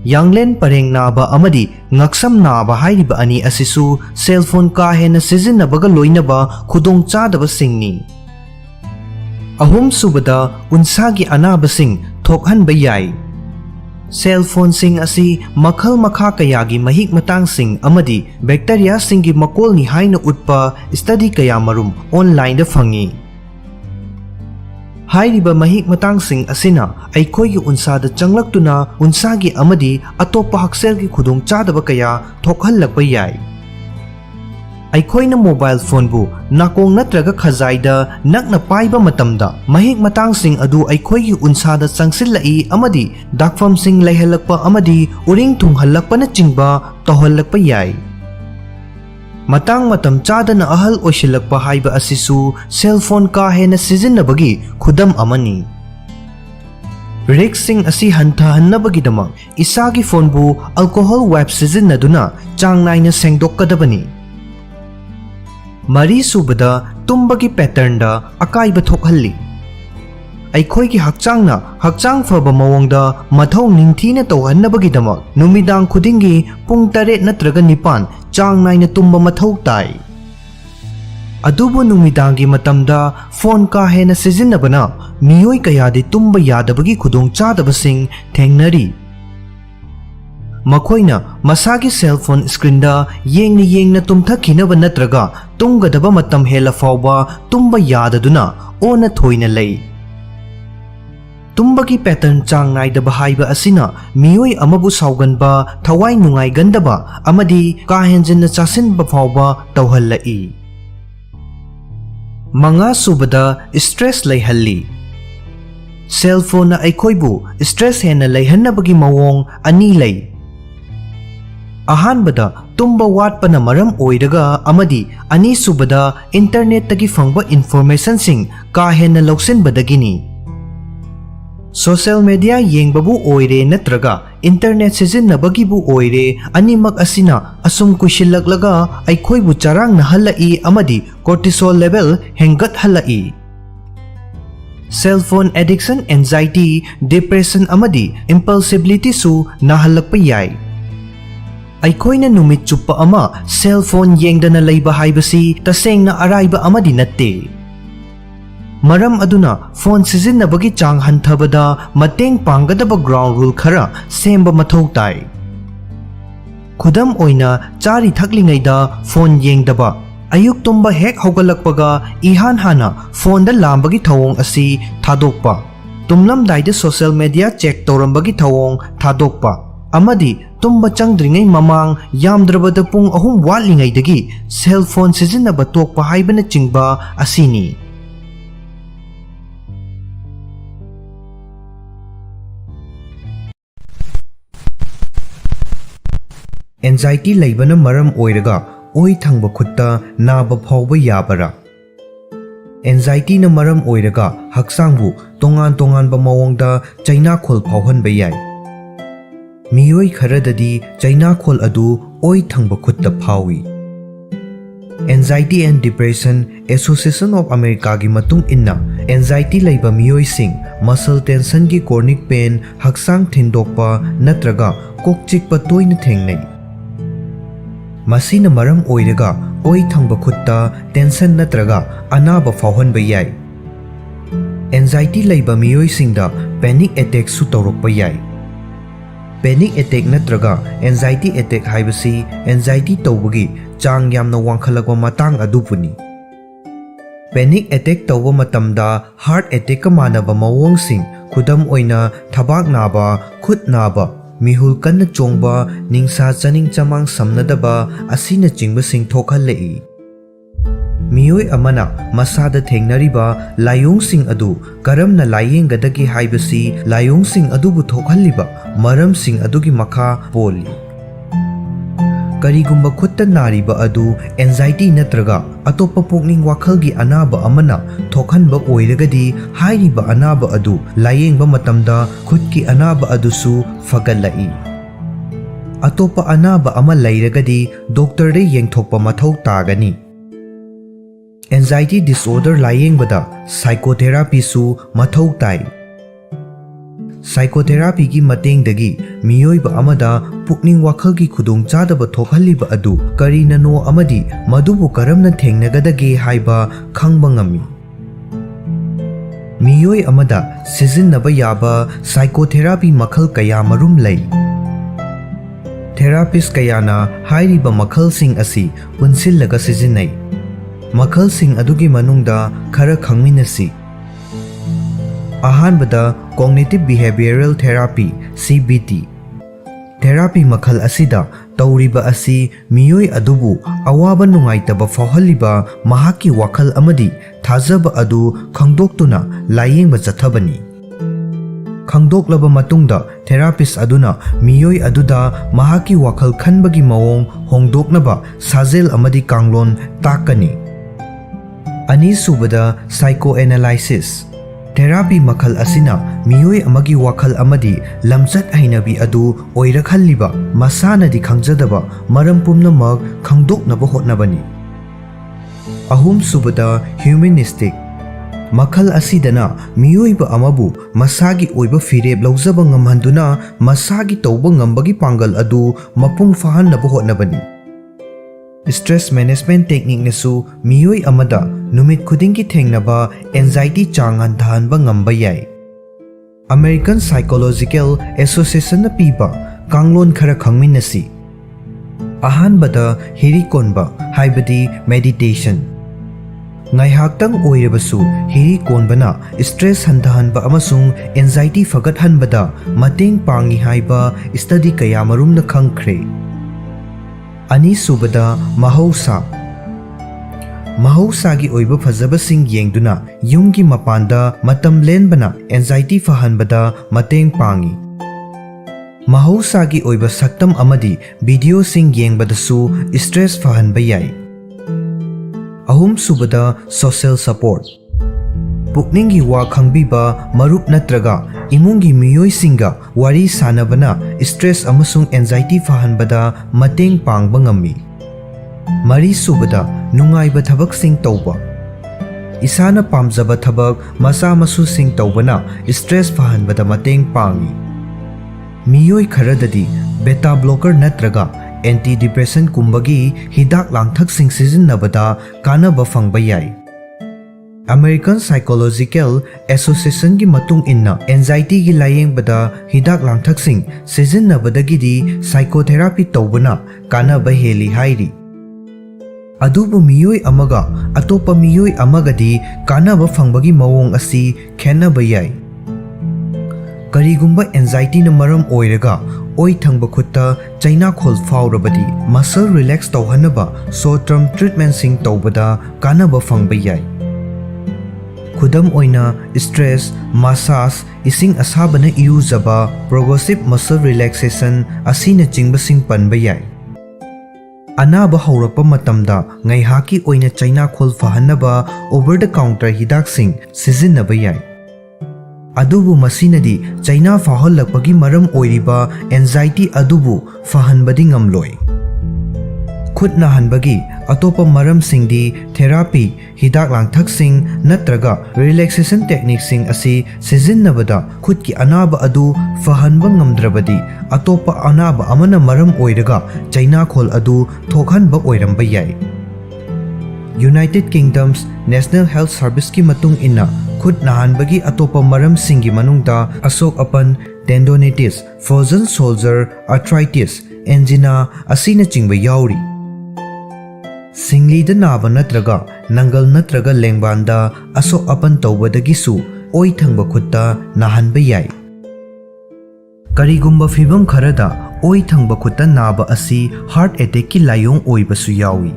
Yanglen pareng naba amadi ngaksam naba hairiba ani asisu cell phone ka hena sijinnabagga loinaba khudong chadabasing ni. Ahum subada unsagi anabasing thokhanba yai. Cell phone sing asi makhal makha kayagi mahik matang sing amadi bacteria singi makol ni haina utpa study kaya marum online da fangi. Hairiba mahik matang sing asina aikhoi gi unsada changlaktuna unsagi amadi atopa haksel gi khudong chadaba kaya thokhanlakpa yai. Aikhoina mobile phone bu nakong natraga khazaida nakna paiba matamda mahik matang sing adu aikhoi gi unsada changsil-lai amadi dakfam sing laihalakpa amadi uring thunghalakpa na chingba tohalakpa yai. Matang matam chadana ahal oishilakpa haiba asisu cell phone ka hena sijinnabagi khudam amani. Riksing asi hantahannabagidamang isagi phone bu alcohol wipe sijinnaduna chang naina sengdokkadabani. Mari subada tumbagi pattern da akaiba thokhalli. Aikhoi gi hakchangna hakchang faba mawongda mathau ningthina tawhannabagidamak numidang khudingi pung 8 natraga 9 chang naina tumba mathau tai. Adubu numidangi matamda phone ka hena sijinnabana miyoi kayadi tumba yadabagi khudong chadabasing thengnari. Makhoina masagi cell phone screen da yengna tumthakhinaba natraga tunggadaba matam hela fauba tumba yadaduna ona thoina lei. Tumbagi pattern chang naidaba haiba asina miyoi amabu sauganba thawai nungai gandaba amadi ka henjinna chasinba fauba tawhallai. Manga subada stress laihalli. Cell phone na aikhoibu stress hena laihannabagi mawong ani lei. Ahanbada tumba watpana maram oiraga amadi ani subada internet tagi fangba information sing ka hena loksinbadagini. Social media yengbabu oire natraga internet sijinnabagi-bu oire animak asina asum kushillaglaga aikhoibu charang nahalai amadi cortisol level hengathalai. Cell phone addiction, anxiety, depression amadi impulsivity su nahalakpa yai. Aikhoina numit chuppa ama cell phone yengdana leiba haibasi tasengna araiba amadi natte. Maram aduna phone sijinnabagi chang hanthabada mateng panggadaba ground rule khara semba mathau tai. Khudam oina chari thaklingaida phone yengdaba Ayuk tumba hek haugalakpaga ihan hana phone da lambagi thawong asi thadokpa. Tumlamdaida social media check tawrambagi thawong thadokpa. Amadi tumba changdringai mamang yamdrabada pung ahum watlingaidagi cell phone sizinaba tokpa haibana chingba asini. Anxiety laibana maram oiraga oi thangba khutta naba phawba yabara. Anxiety na maram oiraga haksangbu tongan ba mawongda chaina khol phawhanba yai. Miyoi kharadadi chaina khol adu oi thangba khutta phawi. Anxiety and Depression Association of America gi matung inna anxiety laiba miyoi sing muscle tension gi chronic pain haksang thindokpa natraga kok chikpa toina thengnai. Masina maram oiraga oi thangba khutta tension natraga anaba phawhanba yai. Anxiety laiba miyoi singda panic attack su tawrokpa yai. Panic attack natraga anxiety attack haibasi anxiety tawbagi chang yamna wangkhalakwa matang adupuni. Panic attack tawba matamda heart attack ka manaba mawong sing khudam oina thabak naba khut naba mihul kanna chongba ningsa chaning chamang samnadaba asina chingba sing thokhalei. Miyoi amana masada thengnariba layong sing adu karamna layenggadagi haibasi layong sing adubu thokhalliba maram sing adugi makha poli. Karigumba khutta nariba adu anxiety natraga atopa pokning wakhalgi anaba amana thokhanba oiragadi hairiba anaba adu layengba matamda khutki anaba adusu fagalai. Atopa anaba ama lairagadi doctor de yengthokpa mathau tagani. Anxiety disorder layengbada psychotherapy su mathau tai. Psychotherapy gi matengdagi miyoiba amada pukning wakhalgi khudong chadaba thokhalliba adu karinano amadi madubu karamna thengnagadage haiba khangba ngami. Miyoi amada sizinnaba yaba psychotherapy makhal kaya marum lei. Therapist kayana hairiba makhal sing asi punsillaga sizinnai. Makhal sing adugi manungda khara khangminasi. Ahanbada Cognitive Behavioral Therapy CBT Therapy makhal asida tawriba asi miyoi adubu awaba nungaitaba fawhalliba mahaki wakhal amadi thajaba adu khangdoktuna layengba chathabani. Khangdoklaba matungda therapist aduna miyoi aduda mahaki wakhal khanbagi mawong hongdoknaba sajel amadi kanglon takani. Ani subada psychoanalysis Therapy makhal asina miyoi amagi wakhal amadi lamchat hainabi adu oirakhalliba masana di khangjadaba maram pumnamak khangdoknaba hotnabani. Ahum subada humanistic makhal asidana miyoiba amabu masagi oiba fireb laujaba ngamhanduna masagi tawba ngambagi pangal adu mapung fahannaba hotnabani. Stress management technique nasu miyoi amada numit khudingi thengnaba anxiety chang handhanba ngamba yai. American Psychological Association na piba kanglon khara khangminasi. Ahanbada hirikonba haibadi meditation. Ngaihaktang oirabasu hirikonbana stress handhanba amasung anxiety fagathanbada mateng pangi haiba study kaya marumna khangkhre. Ani subada mahosagi oiba fajabasing yengduna yumgi mapanda matam lenbana anxiety fahanbada mateng pangi. Mahosagi oiba saktam amadi video sing yengbadasu stress fahanba yai. Ahum subada social support pukningi wa khangbiba marup natraga imungi miyoi singa wari sanabana stress amasung anxiety fahanbada mateng pangba ngami. Mari subada nungaiba thabak sing tawba. Isana pamjaba thabak masa masu sing tawbana stress fahanbada mateng pangi. Miyoi kharadadi beta blocker natraga antidepressant kumbagi hidak langthak sing sijinnabada kanaba fangba yai. American Psychological Association gi matung inna anxiety gi layengbada hidak langthak sing sijinnabadagidi psychotherapy tawbana kanaba heli hairi. ꯑꯗꯨꯕꯨ ꯃꯤꯑꯣꯏ ꯑꯃꯒ ꯑꯇꯣꯞꯄ ꯃꯤꯑꯣꯏ ꯑꯃꯒꯗꯤ ꯀꯥꯟꯅꯕ ꯐꯪꯕꯒꯤ ꯃꯑꯣꯡ ꯑꯁꯤ ꯈꯦꯠꯅꯕ ꯌꯥꯏ꯫ ꯀꯔꯤꯒꯨꯝꯕ ꯑꯦꯟꯖꯥꯏꯇꯤꯅ ꯃꯔꯝ ꯑꯣꯏꯔꯒ ꯑꯣꯏ ꯊꯪꯕ ꯈꯨꯠꯇ ꯆꯩꯅꯥꯈꯣꯜ ꯐꯥꯎꯔꯕꯗꯤ ꯃꯁꯜ ꯔꯤꯂꯦꯛꯁ ꯇꯧꯍꯟꯅꯕ ꯁꯣꯔꯠ ꯇꯔꯝ ꯇ꯭ꯔꯤꯠꯃꯦꯟꯠꯁꯤꯡ ꯇꯧꯕꯗ ꯀꯥꯟꯅꯕ ꯐꯪꯕ ꯌꯥꯏ꯫ ꯈꯨꯗꯝ ꯑꯣꯏꯅ ꯁ꯭ꯇ꯭ꯔꯦꯁ, ꯃꯥꯁꯥꯖ, ꯏꯁꯤꯡ ꯑꯁꯥꯕꯅ ꯏꯔꯨꯖꯕ, ꯄ꯭ꯔꯣꯒ꯭ꯔꯦꯁꯤꯚ ꯃꯁꯜ ꯔꯤꯂꯦꯛꯁꯦꯁꯟ ꯑꯁꯤꯅꯆꯤꯡꯕꯁꯤꯡ ꯄꯟꯕ ꯌꯥꯏ꯫ ꯑꯅꯥꯕ ꯍꯧꯔꯛꯄ ꯃꯇꯝꯗ ꯉꯥꯏꯍꯥꯛꯀꯤ ꯑꯣꯏꯅ ꯆꯩꯅꯥꯈꯣꯜ ꯐꯍꯟꯅꯕ ꯑꯣꯚꯔ ꯗ ꯀꯥꯎꯟꯇꯔ ꯍꯤꯗꯥꯛꯁꯤꯡ ꯁꯤꯖꯤꯟꯅꯕ ꯌꯥꯏ꯫ ꯑꯗꯨꯕꯨ ꯃꯁꯤꯅꯗꯤ ꯆꯩꯅꯥ ꯐꯥꯎꯍꯜꯂꯛꯄꯒꯤ ꯃꯔꯝ ꯑꯣꯏꯔꯤꯕ ꯑꯦꯟꯖꯥꯏꯇꯤ ꯑꯗꯨꯕꯨ ꯐꯍꯟꯕꯗꯤ ꯉꯝꯂꯣꯏ꯫ ꯈꯨꯠ ꯅꯥꯍꯟꯕꯒꯤ ꯑꯇꯣꯞꯄ ꯃꯔꯝꯁꯤꯡꯗꯤ ꯊꯦꯔꯥꯄꯤ, ꯍꯤꯗꯥꯛ ꯂꯥꯡꯊꯛꯁꯤꯡ ꯅꯠꯇ꯭ꯔꯒ ꯔꯤꯂꯦꯛꯁꯦꯁꯟ ꯇꯦꯛꯅꯤꯛꯁꯤꯡ ꯑꯁꯤ ꯁꯤꯖꯤꯟꯅꯕꯗ ꯈꯨꯠꯀꯤ ꯑꯅꯥꯕ ꯑꯗꯨ ꯐꯍꯟꯕ ꯉꯝꯗ꯭ꯔꯕꯗꯤ ꯑꯇꯣꯞꯄ ꯑꯅꯥꯕ ꯑꯃꯅ ꯃꯔꯝ ꯑꯣꯏꯔꯒ ꯆꯩꯅꯥꯈꯣꯜ ꯑꯗꯨ ꯊꯣꯛꯍꯟꯕ ꯑꯣꯏꯔꯝꯕ ꯌꯥꯏ꯫ ꯌꯨꯅꯥꯏꯇꯦꯗ ꯀꯤꯡꯗꯝꯁ ꯅꯦꯁꯅꯦꯜ ꯍꯦꯜꯊ ꯁꯔꯚꯤꯁꯀꯤ ꯃꯇꯨꯡ ꯏꯟꯅ ꯈꯨꯠ ꯅꯥꯍꯟꯕꯒꯤ ꯑꯇꯣꯞꯄ ꯃꯔꯝꯁꯤꯡꯒꯤ ꯃꯅꯨꯡꯗ ꯑꯁꯣꯛ-ꯑꯄꯟ, ꯇꯦꯟꯗꯣꯅꯤꯇꯤꯁ, ꯐ꯭ꯔꯣꯖꯟ ꯁꯣꯜꯖꯔ, ꯑꯥꯔꯊ꯭ꯔꯥꯏꯇꯤꯁ, ꯑꯦꯟꯖꯤꯅꯥ ꯑꯁꯤꯅꯆꯤꯡꯕ ꯌꯥꯎꯔꯤ꯫ ꯁꯤꯡꯂꯤꯗ ꯅꯥꯕ ꯅꯠꯇ꯭ꯔꯒ ꯅꯪꯒꯜ ꯅꯠꯇ꯭ꯔꯒ ꯂꯦꯡꯕꯥꯟꯗ ꯑꯁꯣꯛ-ꯑꯄꯟ ꯇꯧꯕꯗꯒꯤꯁꯨ ꯑꯣꯏ ꯊꯪꯕ ꯈꯨꯠꯇ ꯅꯥꯍꯟꯕ ꯌꯥꯏ꯫ ꯀꯔꯤꯒꯨꯝꯕ ꯐꯤꯚꯝ ꯈꯔꯗ ꯑꯣꯏ ꯊꯪꯕ ꯈꯨꯠꯇ ꯅꯥꯕ ꯑꯁꯤ ꯍꯥꯔꯠ ꯑꯦꯇꯦꯛꯀꯤ ꯂꯥꯏꯑꯣꯡ ꯑꯣꯏꯕꯁꯨ ꯌꯥꯎꯏ꯫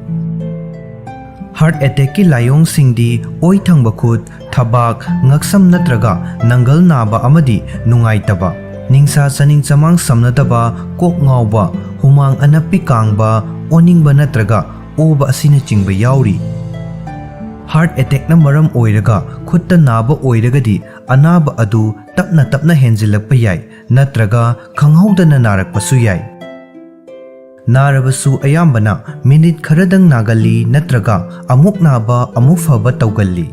ꯍꯥꯔꯠ ꯑꯦꯇꯦꯛꯀꯤ ꯂꯥꯏꯑꯣꯡꯁꯤꯡꯗꯤ ꯑꯣꯏ ꯊꯪꯕ ꯈꯨꯠ, ꯊꯕꯥꯛ, ꯉꯛꯁꯝ ꯅꯠꯇ꯭ꯔꯒ ꯅꯪꯒꯜ ꯅꯥꯕ ꯑꯃꯗꯤ ꯅꯨꯡꯉꯥꯏꯇꯕ, ꯅꯤꯡꯁꯥ ꯆꯥꯅꯤꯡ ꯆꯃꯥꯡ ꯁꯝꯅꯗꯕ, ꯀꯣꯛ ꯉꯥꯎꯕ, ꯍꯨꯃꯥꯡ ꯑꯅꯞꯄꯤ ꯀꯥꯡꯕ, ꯑꯣꯅꯤꯡꯕ ꯅꯠꯇ꯭ꯔꯒ ꯑꯣꯕ ꯑꯁꯤꯅꯆꯤꯡꯕ ꯌꯥꯎꯔꯤ꯫ ꯍꯥꯔꯠ ꯑꯦꯇꯦꯛꯅ ꯃꯔꯝ ꯑꯣꯏꯔꯒ ꯈꯨꯠꯇ ꯅꯥꯕ ꯑꯣꯏꯔꯒꯗꯤ ꯑꯅꯥꯕ ꯑꯗꯨ ꯇꯞꯅ ꯇꯞꯅ ꯍꯦꯟꯖꯤꯜꯂꯛꯄ ꯌꯥꯏ ꯅꯠꯇ꯭ꯔꯒ ꯈꯪꯍꯧꯗꯅ ꯅꯥꯔꯛꯄꯁꯨ ꯌꯥꯏ꯫ ꯅꯥꯔꯕꯁꯨ ꯑꯌꯥꯝꯕꯅ ꯃꯤꯅꯤꯠ ꯈꯔꯗꯪ ꯅꯥꯒꯜꯂꯤ ꯅꯠꯇ꯭ꯔꯒ ꯑꯃꯨꯛ ꯅꯥꯕ ꯑꯃꯨꯛ ꯐꯕ ꯇꯧꯒꯜꯂꯤ꯫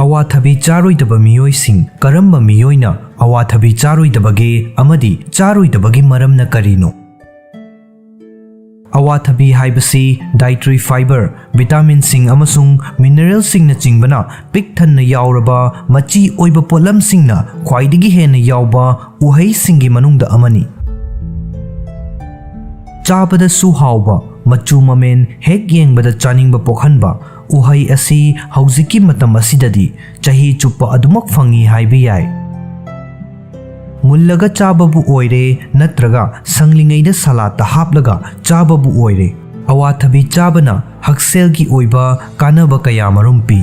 ꯑꯋꯥꯊꯕꯤ ꯆꯥꯔꯣꯏꯗꯕ ꯃꯤꯑꯣꯏꯁꯤꯡ ꯀꯔꯝꯕ ꯃꯤꯑꯣꯏꯅ ꯑꯋꯥꯊꯕꯤ ꯆꯥꯔꯣꯏꯗꯕꯒꯦ ꯑꯃꯗꯤ ꯆꯥꯔꯣꯏꯗꯕꯒꯤ ꯃꯔꯝꯅ ꯀꯔꯤꯅꯣ? ꯑꯋꯥꯊꯕꯤ ꯍꯥꯏꯕꯁꯤ ꯗꯥꯏꯇꯔꯤ ꯐꯥꯏꯕꯔ, ꯚꯤꯇꯥꯃꯤꯟꯁꯤꯡ ꯑꯃꯁꯨꯡ ꯃꯤꯅꯔꯦꯜꯁꯤꯡꯅꯆꯤꯡꯕꯅ ꯄꯤꯛ ꯊꯟꯅ ꯌꯥꯎꯔꯕ ꯃꯆꯤ ꯑꯣꯏꯕ ꯄꯣꯠꯂꯝꯁꯤꯡꯅ ꯈ꯭ꯋꯥꯏꯗꯒꯤ ꯍꯦꯟꯅ ꯌꯥꯎꯕ ꯎꯍꯩꯁꯤꯡꯒꯤ ꯃꯅꯨꯡꯗ ꯑꯃꯅꯤ꯫ ꯆꯥꯕꯗꯁꯨ ꯍꯥꯎꯕ, ꯃꯆꯨ ꯃꯃꯦꯟ ꯍꯦꯛ ꯌꯦꯡꯕꯗ ꯆꯥꯅꯤꯡꯕ ꯄꯣꯛꯍꯟꯕ ꯎꯍꯩ ꯑꯁꯤ ꯍꯧꯖꯤꯛꯀꯤ ꯃꯇꯝ ꯑꯁꯤꯗꯗꯤ ꯆꯍꯤ ꯆꯨꯞꯄ ꯑꯗꯨꯃꯛ ꯐꯪꯏ ꯍꯥꯏꯕ ꯌꯥꯏ꯫ ꯃꯨꯜꯂꯒ ꯆꯥꯕꯕꯨ ꯑꯣꯏꯔꯦ ꯅꯠꯇ꯭ꯔꯒ ꯁꯪꯂꯤꯉꯩꯗ ꯁꯂꯥꯗꯇ ꯍꯥꯞꯂꯒ ꯆꯥꯕꯕꯨ ꯑꯣꯏꯔꯦ, ꯑꯋꯥꯊꯕꯤ ꯆꯥꯕꯅ ꯍꯛꯁꯦꯜꯒꯤ ꯑꯣꯏꯕ ꯀꯥꯟꯅꯕ ꯀꯌꯥꯃꯔꯨꯝ ꯄꯤ꯫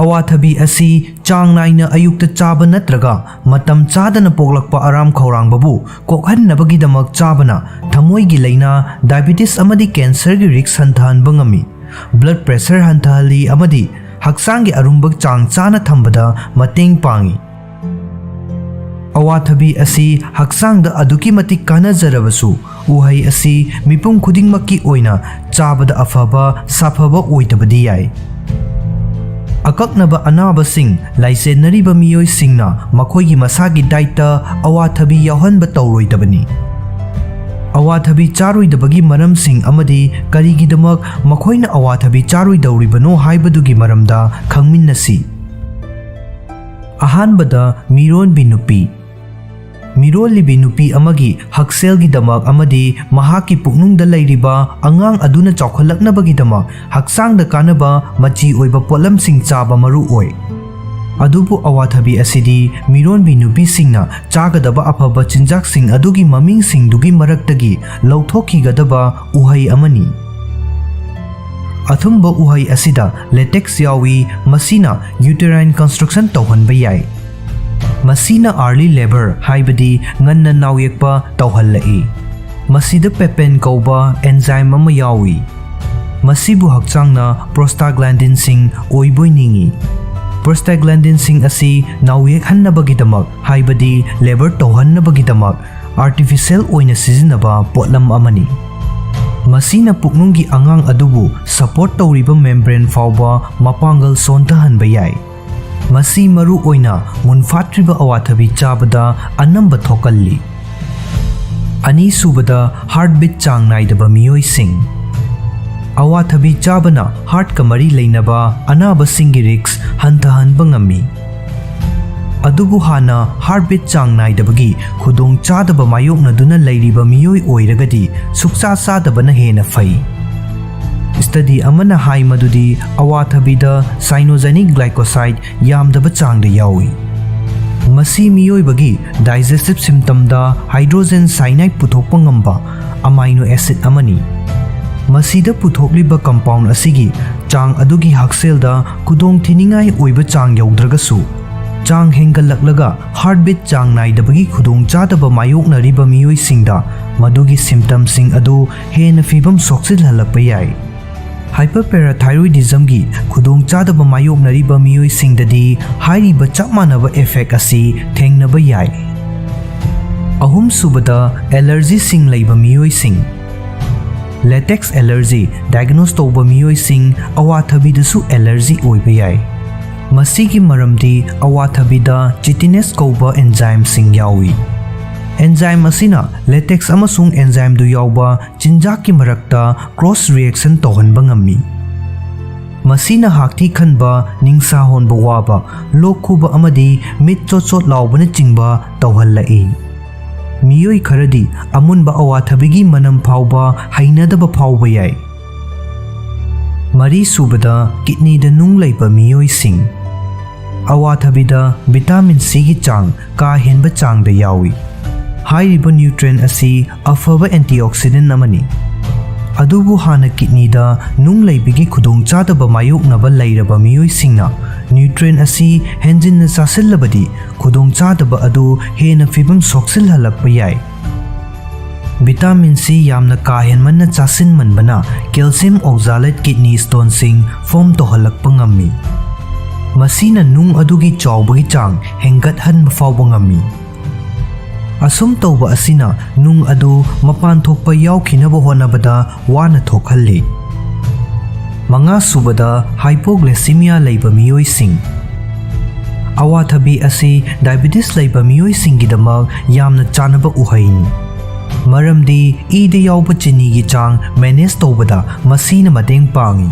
ꯑꯋꯥꯊꯕꯤ ꯑꯁꯤ ꯆꯥꯡ ꯅꯥꯏꯅ ꯑꯌꯨꯛꯇ ꯆꯥꯕ ꯅꯠꯇ꯭ꯔꯒ ꯃꯇꯝ ꯆꯥꯗꯅ ꯄꯣꯛꯂꯛꯄ ꯑꯔꯥꯝ ꯈꯧꯔꯥꯡꯕꯕꯨ ꯀꯣꯛꯍꯟꯅꯕꯒꯤꯗꯃꯛ ꯆꯥꯕꯅ ꯊꯃꯣꯏꯒꯤ ꯂꯥꯏꯅꯥ, ꯗꯥꯏꯕꯦꯇꯤꯁ ꯑꯃꯗꯤ ꯀꯦꯟꯁꯔꯒꯤ ꯔꯤꯛꯁ ꯍꯟꯊꯍꯟꯕ ꯉꯝꯃꯤ, ꯕ꯭ꯂꯗ ꯄ꯭ꯔꯦꯁꯔ ꯍꯟꯊꯍꯜꯂꯤ ꯑꯃꯗꯤ ꯍꯛꯆꯥꯡꯒꯤ ꯑꯔꯨꯝꯕ ꯆꯥꯡ ꯆꯥꯅ ꯊꯝꯕꯗ ꯃꯇꯦꯡ ꯄꯥꯡꯏ꯫ ꯑꯋꯥꯊꯕꯤ ꯑꯁꯤ ꯍꯛꯆꯥꯡꯗ ꯑꯗꯨꯛꯀꯤ ꯃꯇꯤꯛ ꯀꯥꯟꯅꯖꯔꯕꯁꯨ ꯎꯍꯩ ꯑꯁꯤ ꯃꯤꯄꯨꯝ ꯈꯨꯗꯤꯡꯃꯛꯀꯤ ꯑꯣꯏꯅ ꯆꯥꯕꯗ ꯑꯐꯕ ꯁꯥꯐꯕ ꯑꯣꯏꯗꯕꯗꯤ ꯌꯥꯏ꯫ ꯑꯀꯛꯅꯕ ꯑꯅꯥꯕꯁꯤꯡ ꯂꯥꯏꯆꯦꯟꯅꯔꯤꯕ ꯃꯤꯑꯣꯏꯁꯤꯡꯅ ꯃꯈꯣꯏꯒꯤ ꯃꯁꯥꯒꯤ ꯗꯥꯏꯠꯇ ꯑꯋꯥꯊꯕꯤ ꯌꯥꯎꯍꯟꯕ ꯇꯧꯔꯣꯏꯗꯕꯅꯤ꯫ ꯑꯋꯥꯊꯕꯤ ꯆꯥꯔꯣꯏꯗꯕꯒꯤ ꯃꯔꯝꯁꯤꯡ ꯑꯃꯗꯤ ꯀꯔꯤꯒꯤꯗꯃꯛ ꯃꯈꯣꯏꯅ ꯑꯋꯥꯊꯕꯤ ꯆꯥꯔꯣꯏꯗꯧꯔꯤꯕꯅꯣ ꯍꯥꯏꯕꯗꯨꯒꯤ ꯃꯔꯝꯗ ꯈꯪꯃꯤꯟꯅꯁꯤ꯫ ꯑꯍꯥꯟꯕꯗ ꯃꯤꯔꯣꯟꯕꯤ ꯅꯨꯄꯤ꯫ ꯃꯤꯔꯣꯜꯂꯤꯕꯤ ꯅꯨꯄꯤ ꯑꯃꯒꯤ ꯍꯛꯁꯦꯜꯒꯤꯗꯃꯛ ꯑꯃꯗꯤ ꯃꯍꯥꯛꯀꯤ ꯄꯨꯛꯅꯨꯡꯗ ꯂꯩꯔꯤꯕ ꯑꯉꯥꯡ ꯑꯗꯨꯅ ꯆꯥꯎꯈꯠꯂꯛꯅꯕꯒꯤꯗꯃꯛ ꯍꯛꯆꯥꯡꯗ ꯀꯥꯟꯅꯕ ꯃꯆꯤ ꯑꯣꯏꯕ ꯄꯣꯠꯂꯝꯁꯤꯡ ꯆꯥꯕ ꯃꯔꯨ ꯑꯣꯏ꯫ ꯑꯗꯨꯕꯨ ꯑꯋꯥꯊꯕꯤ ꯑꯁꯤꯗꯤ ꯃꯤꯔꯣꯟꯕꯤ ꯅꯨꯄꯤꯁꯤꯡꯅ ꯆꯥꯒꯗꯕ ꯑꯐꯕ ꯆꯤꯟꯖꯥꯛꯁꯤꯡ ꯑꯗꯨꯒꯤ ꯃꯃꯤꯡꯁꯤꯡꯗꯨꯒꯤ ꯃꯔꯛꯇꯒꯤ ꯂꯧꯊꯣꯛꯈꯤꯒꯗꯕ ꯎꯍꯩ ꯑꯃꯅꯤ꯫ ꯑꯊꯨꯝꯕ ꯎꯍꯩ ꯑꯁꯤꯗ ꯂꯦꯇꯦꯛꯁ ꯌꯥꯎꯏ, ꯃꯁꯤꯅ ꯌꯨꯇꯦꯔꯥꯏꯟ ꯀꯟꯁꯇ꯭ꯔꯛꯁꯟ ꯇꯧꯍꯟꯕ ꯌꯥꯏ꯫ ꯃꯁꯤꯅ ꯑꯥꯔꯂꯤ ꯂꯦꯕꯔ ꯍꯥꯏꯕꯗꯤ ꯉꯟꯅ ꯅꯥꯎꯌꯦꯛꯄ ꯇꯧꯍꯜꯂꯛꯏ꯫ ꯃꯁꯤꯗ ꯄꯦꯄꯦꯟ ꯀꯧꯕ ꯑꯦꯟꯖꯥꯏꯝ ꯑꯃ ꯌꯥꯎꯏ, ꯃꯁꯤꯕꯨ ꯍꯛꯆꯥꯡꯅ ꯄ꯭ꯔꯣꯁꯇꯥꯒ꯭ꯂꯥꯟꯗꯤꯟꯁꯤꯡ ꯑꯣꯏꯕꯣꯏ ꯅꯤꯡꯏ꯫ ꯄ꯭ꯔꯣꯁꯇꯥꯒ꯭ꯂꯥꯟꯗꯤꯟꯁꯤꯡ ꯑꯁꯤ ꯅꯥꯎꯌꯦꯛꯍꯟꯅꯕꯒꯤꯗꯃꯛ ꯍꯥꯏꯕꯗꯤ ꯂꯦꯕꯔ ꯇꯧꯍꯟꯅꯕꯒꯤꯗꯃꯛ ꯑꯥꯔꯇꯤꯐꯤꯁꯤꯌꯦꯜ ꯑꯣꯏꯅ ꯁꯤꯖꯤꯟꯅꯕ ꯄꯣꯠꯂꯝ ꯑꯃꯅꯤ꯫ ꯃꯁꯤꯅ ꯄꯨꯛꯅꯨꯡꯒꯤ ꯑꯉꯥꯡ ꯑꯗꯨꯕꯨ ꯁꯄꯣꯔꯠ ꯇꯧꯔꯤꯕ ꯃꯦꯝꯕ꯭ꯔꯦꯟ ꯐꯥꯎꯕ ꯃꯄꯥꯡꯒꯜ ꯁꯣꯟꯊꯍꯟꯕ ꯌꯥꯏ꯫ ꯃꯁꯤ ꯃꯔꯨ ꯑꯣꯏꯅ ꯃꯨꯟꯐꯥꯠꯇ꯭ꯔꯤꯕ ꯑꯋꯥꯊꯕꯤ ꯆꯥꯕꯗ ꯑꯅꯝꯕ ꯊꯣꯛꯀꯜꯂꯤ꯫ ꯑꯅꯤꯁꯨꯕꯗ ꯍꯥꯔꯠꯕꯤꯠ ꯆꯥꯡ ꯅꯥꯏꯗꯕ ꯃꯤꯑꯣꯏꯁꯤꯡ꯫ अवाथबी चाबना हार्ट का मरी लेनबा अनाबसिंगी रिक्स हंथहनबा ngami अदुबु हाना हार्टबीट चांग नाइदबगी खुदोंग चादबा मायोकनदुना लैरिबा मियोय ओइरगदी सुक्सा सादबना हेना फै स्टडी अमना हाई मदुदी अवाथबीदा साइनोजेनिक ग्लाइकोसाइड यामदबा चांगदा यावी मसी मियोयबगी डाइजेस्टिव सिम्टमदा हाइड्रोजन साइनाइड पुथोकपा ngamba अमाइनो एसिड अमनी मसीदा पुथोकलिबा कंपाउंड असिगी चांग अदुगी हक्सेलदा खुदोंग थिनिंगाई ओइबा चांग यौद्रगसु चांग हेंगलक्लगा हार्टबीट चांग नाइदबगी खुदोंग चादबा मायोकनरिबा मियोयसिंगदा मदुगी सिम्टमसिंग अदु हेन फिबम सोक्सिलहलक्पा याय हाइपरपैराथायरॉइडिज्म की खुदोंग चादबा मायोकनरिबा मियोयसिंगददी हाइरिबा चप मानबा इफेक्ट असि थेंगनबा याय अहुम सुबदा एलर्जी सिंग लैबा मियोयसिंग लेटेक्स एलर्जी डायग्नोस तौबा मियोयसिंग अवाथबीदसु एलर्जी ओइबा याय मसीगी मरमदी अवाथबीदा चिटिनेस कौबा एंजाइम सिंग यावी एंजाइम असिना लेटेक्स अमसुंग एंजाइम दु यावबा चिंजाक की मरक्ता क्रॉस रिएक्शन तौहनबा ngami मसीना हाक्थी खनबा निंगसा होनबा वाबा लोखुबा अमदी मिट चोचोट लावबना चिंगबा तौहल्लाई मियोय खरदी अमुनबा अवाथबीगी मनम फावबा हाइनदबा फावबा याय मरी सुबदा किडनी दा नुंग लैबा मियोय सिंग अवाथबीदा विटामिन सी की चांग का हेनबा चांग दा यावी हाइरिबा न्यूट्रिएंट असी अफबा एंटीऑक्सीडेंट अमनी अदुबु हाना किडनी दा नुंग लैबिगी खुदोंग चादबा मायोकनबा लैरबा मियोयसिंगना न्यूट्रिएंट असी हेंजिन चासिल्लबदी खुदोंग चादबा अदु हेना फिबम सोक्सिलहलक्पा याय विटामिन सी यामना काहेनमन्ना चासिनमनबना कैल्शियम ऑक्सालेट किडनी स्टोन सिंग फॉर्म तोहलक्पा ngami मसीना नुंग अदुगी चावबगी चांग हेंगतहनबा फावबा ngami असुम तौबा असिना नुंग अदु मपान थोकपा यावखिनबा होनबदा वाना थोखल्ली मंगा सुबदा हाइपोग्लाइसीमिया लैबा मियोयसिंग अवाथबी असि डायबिटीज लैबा मियोयसिंगीदमक यामना चानबा उहैनी मरमदी ईदा यावबा चिनीगी चांग मैनेज तौबदा मसीना मतेंग पांगी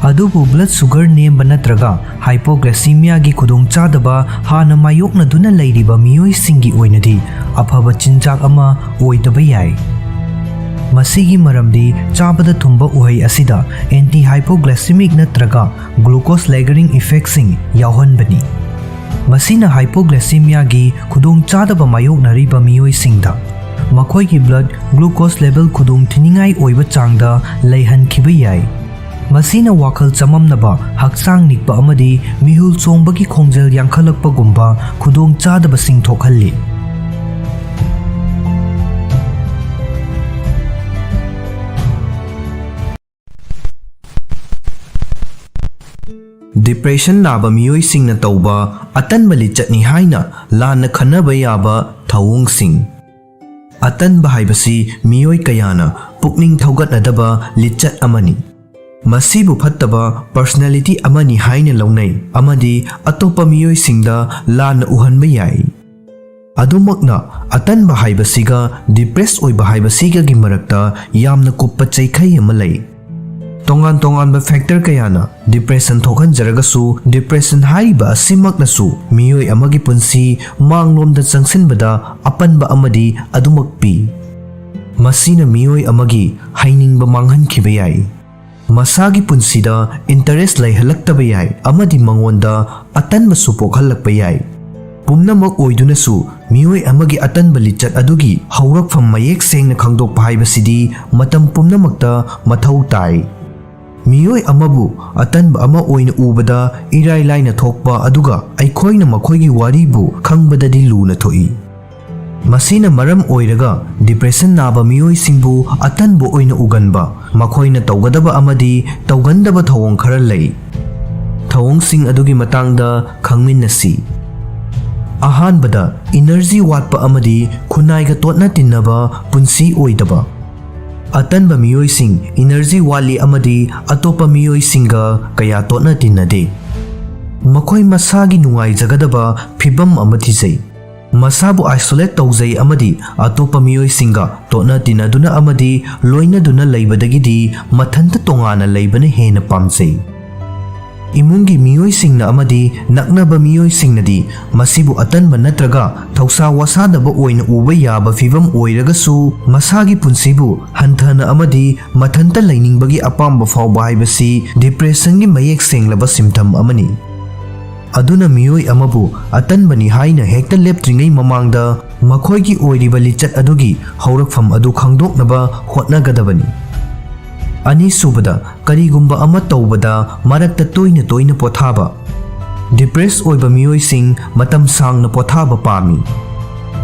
अदुबु ब्लड शुगर नेमबा नत्रगा हाइपोग्लाइसीमिया की खुदोंग चादबा हाना मायोकनदुना लैरिबा मियोयसिंगी ओइनदी अफबा चिंजाक अमा ओइदबा याय मसीगी मरमदी चाबदा थुंबा उहै असिदा एंटी हाइपोग्लाइसीमिक नत्रगा ग्लूकोज लेगरिंग इफेक्टसिंग यावहनबनी मसीना हाइपोग्लाइसीमिया की खुदोंग चादबा मायोकनरिबा मियोयसिंगदा मखोयगी ब्लड ग्लूकोज लेवल खुदोंग थिनिंगाई ओइबा चांगदा लैहनखिबा याय मसीना वाखल चममनबा हक्चांग निकपा अमदी मिहुल चोंबगी खोंजेल यांखलकपगुंबा खुदोंग चादबा सिंग थोखल्ली डिप्रेशन नाबा मियोयसिंगना तौबा अतनबा लिचटनी हाइना लाना खनबा याबा थवोंगसिंग अतनबा हाइबसी मियोय कयाना पुकनिंग थौगतनदबा लिचट अमनी मसीबु फत्तबा पर्सनालिटी अमनी हाइना लौनै अमदी अतोपा मियोयसिंगदा लाना उहनबा याय अदुमकना अतनबा हाइबसिगा डिप्रेस ओइबा हाइबसिगा गी मरक्ता यामना कुप्पा चैखै अमा लै तोंगान तोंगान फैक्टर कयाना डिप्रेशन थोखनजरगसु डिप्रेशन हाइबा असिमकनसु मियोय अमगी पुंसी मांगलोमदा चंगसिनबदा अपनबा अमदी अदुमक पी मसीना मियोय अमगी हाइनिंगबा मांगहनखिबा याय मसागी पुंसीदा इंटरेस्ट लैहलक्तबा याय अमदी मंगोंदा अतनबा सुपोखलक्पा याय पुमनमक ओइदुनसु मियोय अमगी अतनबा लिचट अदुगी हौरकफम मयेक सेंगना खंगदोकपा हाइबसिदी मतम पुमनमकता मथौ ताय मियोय अमबु अतनबा अमा ओइना उबदा इराय लाइना थोकपा अदुगा अइखोइना मखोइगी वारीबु खंगबददी लूना थोई मसीना मरम ओइरगा डिप्रेशन नाबा मियोयसिंगबु अतनबु ओइना उगनबा मखोइना तौगदबा अमदी तौगंदबा थवोंग खरा लै थवोंगसिंग अदुगी मतांगदा खंगमिनसी अहानबदा एनर्जी वाटपा अमदी खुनाइगा तोटना तिन्नबा पुंसी ओइदबा अतनबा मियोयसिंग एनर्जी वाली अमदी अतोपा मियोयसिंगा कया तोटना तिन्नदे मखोइ मसागी नुंगाइ जगदबा फिबम अमथि जै Masabu isolate tawzai amadi atopa miyoisinga totna tinaduna amadi loinaduna leibadagidi mathanta tongana leibana hena pamjai. Imungi miyoisingna amadi naknaba miyoisingnadi masibu atanba natraga thausa wasadaba oina uba yaba fibam oiragasu masagi punsibu hanthana amadi mathanta leiningbagi apamba fawba haibasi depression gi mayek senglaba symptom amani. Aduna miyoi amabu atanbani haina hekta leptringai mamangda makhoigi oiriba lichat adugi haurakfam adu khangdoknaba hotnagadabani. Ani subada karigumba ama tawbada marakta toina toina pothaba. Depressed oiba miyoising matam sangna pothaba pami.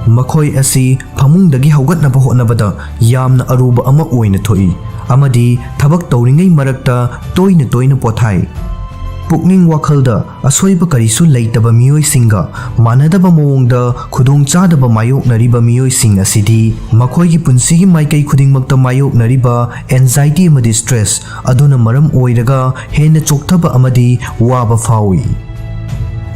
Makhoi asi phamungdagi haugatnaba hotnabada yamna aruba ama oina thoi amadi thabak tawringai marakta toina toina pothai. Pukning wakhalda asoiba karisu leitaba miyoisinga manadaba mawongda khudongchadaba mayoknariba miyoising asidi makhoigi punsigi maikai khudingmakta mayoknariba anxiety amadi stress aduna maram oiraga hena chokthaba amadi waba fawi.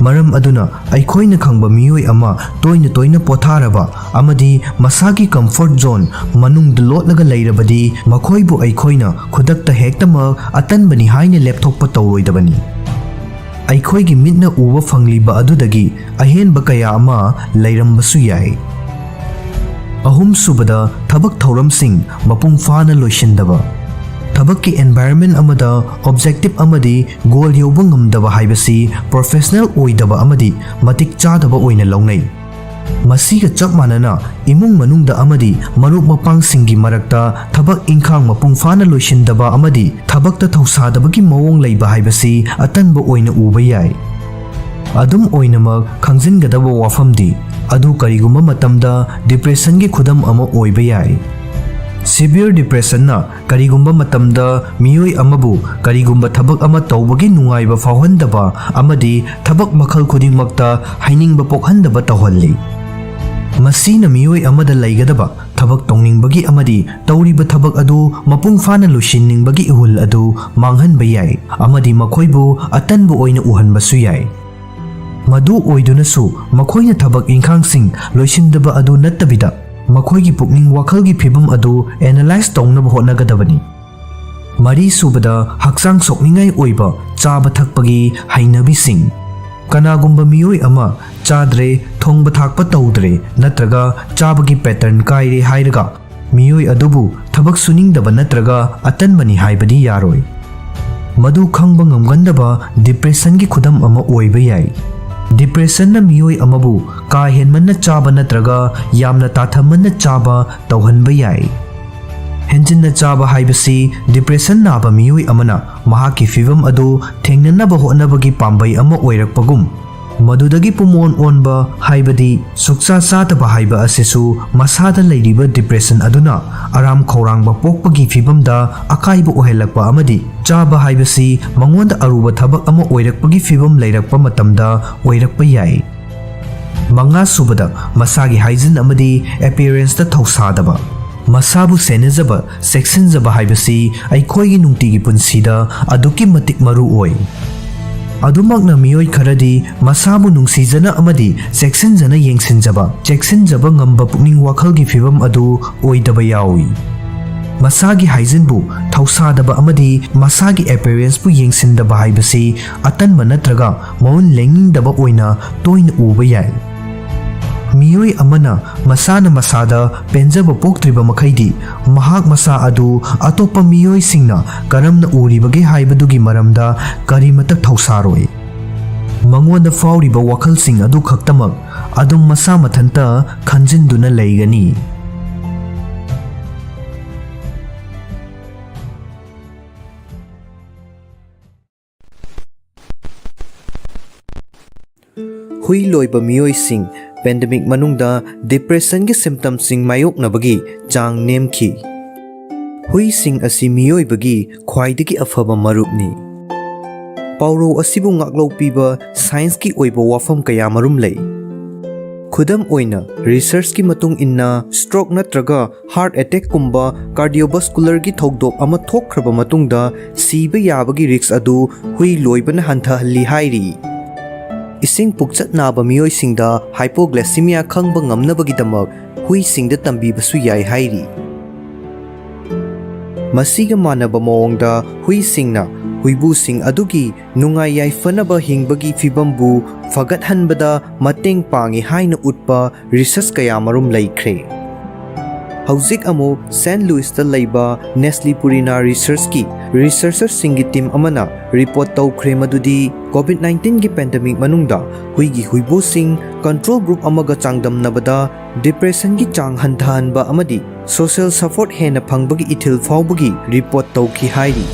Maram aduna aikhoina khangba miyoi ama toina toina potharaba amadi masagi comfort zone manungda lotlaga leirabadi makhoibu aikhoina khudakta hektama atanbani haina laptoppa tawroidabani. Aikhoigi mitna uba fangliba adudagi ahenba kaya ama leirambasu yai. Ahum subada thabak thauramsing mapung fana loisindaba. Thabakki environment amada objective amadi goal yoba ngamdaba haibasi professional oidaba amadi matik chadaba oina launai. Masiga chap manana imung manungda amadi marup mapangsingi marakta thabak ingkhang mapung fana loisindaba amadi thabakta thausadabagi mawong leiba haibasi atanba oina uba yai. Adum oinamak khangjingadaba wafamdi adu karigumba matamda depression gi khudam ama oiba yai. Severe depression na karigumba matamda miyoi amabu karigumba thabak ama tawbagi nungaiba fawhandaba amadi thabak makhal khudingmakta hainingba pokhandaba tawhalli. Masina miyoi amada leigadaba thabak tongningbagi amadi tawriba thabak adu mapung fana loishinningbagi ihul adu manghanba yai amadi makhoibu atanbu oina uhanbasu yai. Madu oidunasu makhoina thabak ingkhangsing loisindaba adu nattabida makhoigi pukning wakhalgi phibam adu analyze tawnaba hotnagadabani. Mari subada hakchang sokningai oiba chaba thakpagi hainabising. Kanagumba miyoi ama chadre thongba thakpa tawdre natraga chabagi pattern kaire hairaga miyoi adubu thabak suningdaba natraga atanbani haibadi yaroi. Madu khangba ngamgandaba depression gi khudam ama oiba yai. Depression na miyoi amabu ka henmanna chaba natraga yamna tathamanna chaba tawhanba yai. Henjinna chaba haibasi depression naba miyoi amana mahaki fibam adu thengnanaba hotnabagi pambai ama oirakpagum madudagi pumon onba haibadi suksa sataba haiba asisu masada leiriba depression aduna aram khorangba pokpagi fibamda akaiba ohelakpa amadi chaba haibasi mangonda aruba thabak ama oirakpagi fibam leirakpa matamda oirakpa yai. Manga subada masagi hygiene amadi appearance ta thausadaba. Masabu senezaba sexinzaba haibasi aikhoigi nungtigi punsida aduki matik maru oi. Adumakna miyoi kharadi masabu nungsijana amadi sexinjana yengsinjaba cheksinjaba ngamba pukning wakhalgi fibam adu oidaba yawi. Masagi hygiene bu thausadaba amadi masagi appearance bu yengsindaba haibasi atanba natraga maun lengingdaba oina toina uba yai. Miyoi amana masana masada penjaba poktriba makhaidi mahak masa adu atopa miyoi singna karamna uribage haibadugi maramda karimata thausaroi. Mangonda fauriba wakhal sing adu khaktamak adum masa mathanta khanjinduna leigani. Hui loiba miyoi sing pandemic manungda depression gi symptoms sing mayoknabagi chang nemki. Hui sing asi miyoi bagi khwaidagi afaba marupni. Pauro asibu ngaklo piba science ki oiba wafam kaya marum lei. Khudam oina research ki matung inna stroke natraga heart attack kumba cardiovascular gi thokdok ama thokhraba matungda siba yabagi risks adu hui loibana hantha halli hairi. Ising pukchat naba miyoisingda hypoglycemia khangba ngamnabagidamak huisingda tambibasu yai hairi. Masiga manaba mawongda huisingna huibusing adugi nungai yaifanaba hingbagi fibambu fagathanbada mateng pangi haina utpa research kaya marum laikre. Hauzik amu St. Louis ta laiba Nestle Purina Research ki researcher singi team amana report tawkhre madudi COVID-19 gi pandemic manungda huigi huibusing control group amaga changdamnabada depression gi chang hanthanba amadi social support hena phangbagi ithil fawbagi report tawki hairi.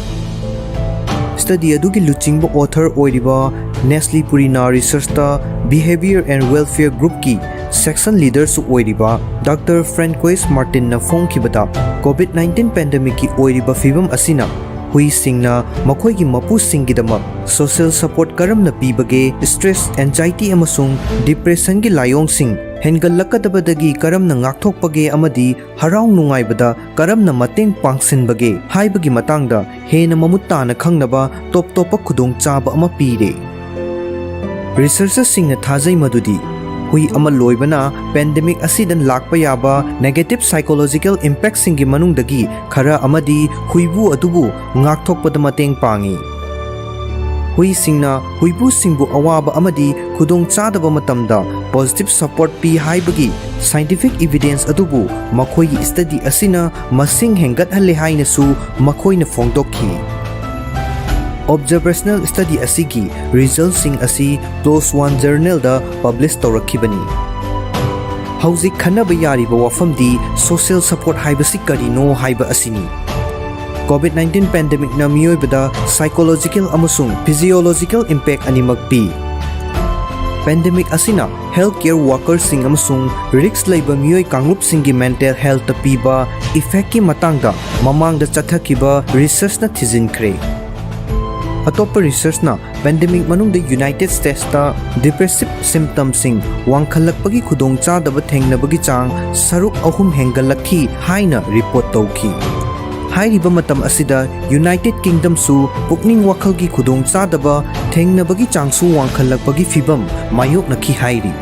Study adugi luchingba author oiriba Nestle Purina Research ta Behavior and Welfare Group ki section leader su oiriba Dr. Francois Martin na phongkibada COVID-19 pandemic ki oiriba fibam asina hui singna makhoi gi mapu singgidamak social support karam na pibage stress anxiety amasung depression gi layong sing hengalakadabadagi karam na ngakthokpage amadi harau nungaibada karam na mateng pangsinbage haibagi matangda hena mamutta na khangnaba top topa khudong chaba ama pire. Researchers singna thajai madudi hui ama loibana pandemic asidan lakpa yaba negative psychological impact singi manungdagi khara amadi huibu adubu ngakthokpada mateng pangi. Hui singna huibu singbu awaba amadi khudong chadaba matamda positive support pi haibagi scientific evidence adubu makhoi gi study asina masing hengathalle haina su makhoi na phongdokhi. Observational study asigi results sing asi PLOS ONE journal da publish tawrakhibani. Hauzik khanaba yariba wafamdi social support haibasi karino haiba asini. COVID-19 pandemic na miyoibada psychological amasung physiological impact animak pi. Pandemic asina healthcare workers sing amasung risk laiba miyoy kanglup singi mental health ta piba effect ki matangda mamangda chathakiba research na thijinkre. Atoppa research na pandemic manungda United States ta depressive symptoms sing wangkhalakpagi khudong chadaba thengnabagi chang saruk ahum hengalakhi haina report tawki. Hairiba matam asida United Kingdom su pukning wakhalgi khudong chadaba thengnabagi changsu wangkhalakpagi fibam mayoknakhi hairi.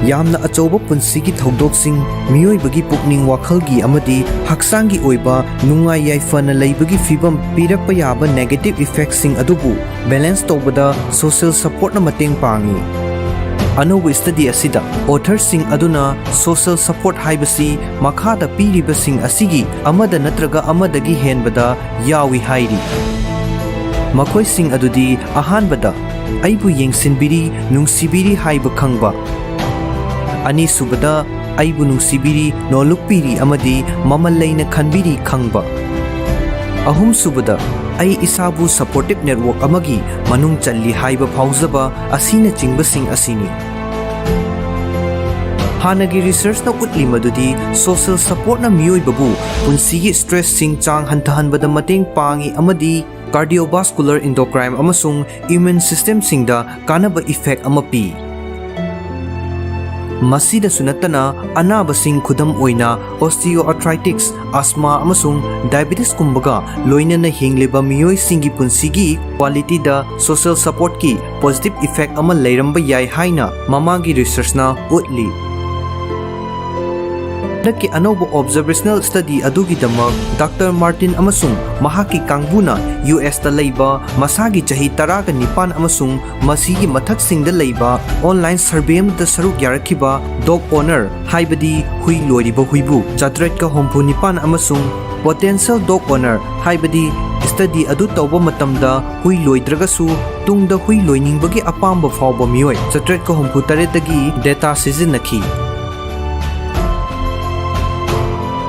Yamna achoba punsigi thongdoksing miyoibagi pukning wakhalgi amadi hakchanggi oiba nungai yaifana leibagi fibam pirakpa yaba negative effects sing adubu balance tawbada social support na mateng pangi. Anoba study asida author sing aduna social support haibasi makhada piriba sing asigi amada natraga amadagi henbada yawi hairi. Makhoi sing adudi ahanbada aibu yengsinbiri nungsibiri haiba khangba. Ani subada aibu nungsibiri nolukpiri amadi mamallaina khanbiri khangba. Ahum subada ai isabu supportive network amagi manung challi haiba phauzaba asina chingbasing asini. Hanagi research na utli madudi social support na miyoibabu punsigi stress sing chang hantahanbada mateng pangi amadi cardiovascular endocrine amasung immune system singda kanaba effect amapi. Masida sunatana anabasing khudam oina osteoarthritis, asthma amasung diabetes kumbaga loina na hingleba miyoi singi punsigi quality da social support ki positive effect ama leiramba yai haina mamagi research na utli. Naki anobo observational study adugi damak Dr. Martin amasung mahaki kangbuna US ta leiba masagi chahi taraga nipan amasung masigi mathak singda leiba online survey da saruk yarakhiba dog owner haibadi hui loiriba huibu chatret ka hompu nipan amasung potential dog owner haibadi study adu tawba matamda hui loidragasu tungda hui loiningbagi apamba fawba miyoi chatret ka hompu taretagi data sizinakhi.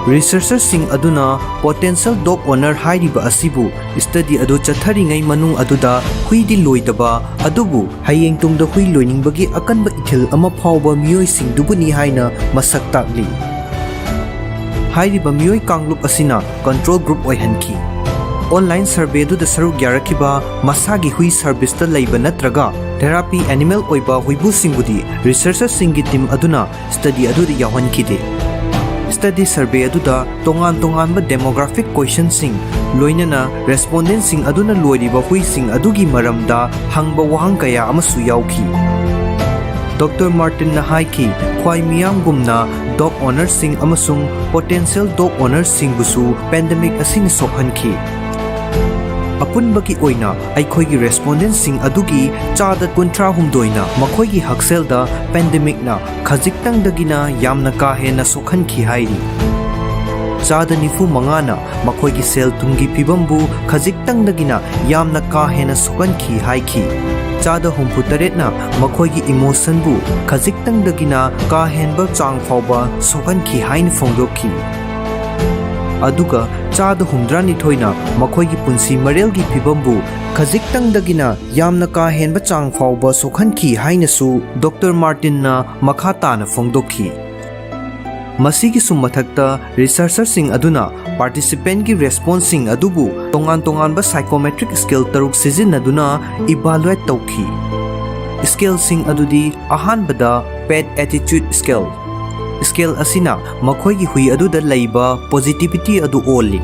Researchers sing aduna potential dog owner hairiba asibu study adu chatharingai manung aduda huidi loidaba adubu hayeng tungda hui loiningbagi akanba ithil ama phawba miyoi sing dubuni haina masak takli. Hairiba miyoi kanglup asina control group oihanki. Online survey du da saruk yarakhiba masagi hui service ta leiba natraga therapy animal oiba huibu singbudi researchers singi team aduna study adu da yawankhide. Study survey aduda tongan-tonganba demographic questions-sing loinana respondents-sing aduna loiriba hui-sing adugi maramda hangba wahang kaya amasu yauki. Dr. Martin na haiki khwai miyamgumna dog owners-sing amasung potential dog owners-sing busu pandemic asing sokhanki. Apunbagi oina aikhoigi respondents sing adugi chada 36 na makhoigi hakselda pandemic na khajiktang dagina yamna ka hena sokhanki hairi. Chada 95 na makhoigi sel tungi pibambu khajiktang dagina yamna ka hena sokhanki haiki. Chada 68 na makhoigi emotion bu khajiktang dagina ka henba chang phauba sokhanki hain phongdoki. Aduga chada 112 na makhoigi punsi marelgi phibambu khajiktang dagina yamna ka henba chang phauba sokhanki hainasu Dr. Martin na makhata na phongdokhi. Masigi sumathakta researcher sing aduna participant gi response sing adubu tongan-tongan ba psychometric scale taruk sizinaduna evaluate tawki. Scale sing adudi ahanbada pet attitude scale. Scale asina makhoigi hui aduda laiba positivity adu oli.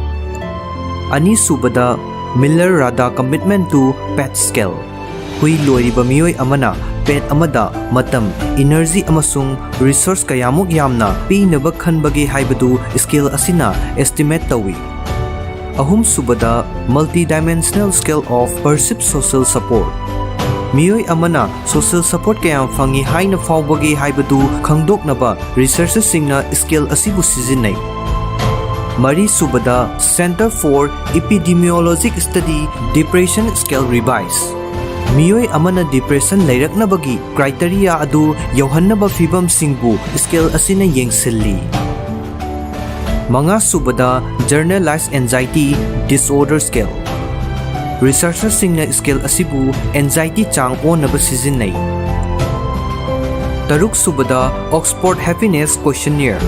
Ani subada Miller Rada commitment to pet scale. Hui loiriba miyoi amana pet amada matam energy amasung resource kayamuk yamna pinaba khanbagi haibadu scale asina estimate tawi. Ahum subada multi-dimensional scale of perceived social support. Miyoi amana social support kayam fangi haina fawbagi haibadu khangdoknaba researchers singna scale asibu sizinai. Mari subada Center for Epidemiologic Study Depression Scale Revise. Miyoi amana depression lairaknabagi criteria adu yauhannaba fibam singbu scale asina yengsilli. Manga subada Generalized Anxiety Disorder Scale. Researchers singna scale asibu anxiety chang onaba sizinai. Taruk subada Oxford Happiness Questionnaire.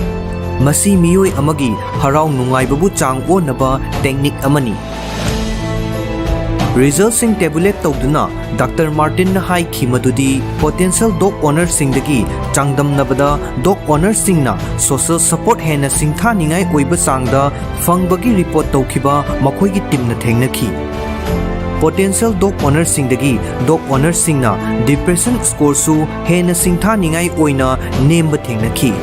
Masi miyoi amagi harau nungaibabu chang onaba technique amani. Results sing tabulate tawduna Dr. Martin na haiki madudi potential dog owners singdagi changdamnabada dog owners singna social support hena singtha ningai oiba changda fangbagi report tawkiba makhoigi teamna thengnaki. Potential dog owners singdagi dog owners singna depression score su hena singtha ningai oina nemba thengnaki.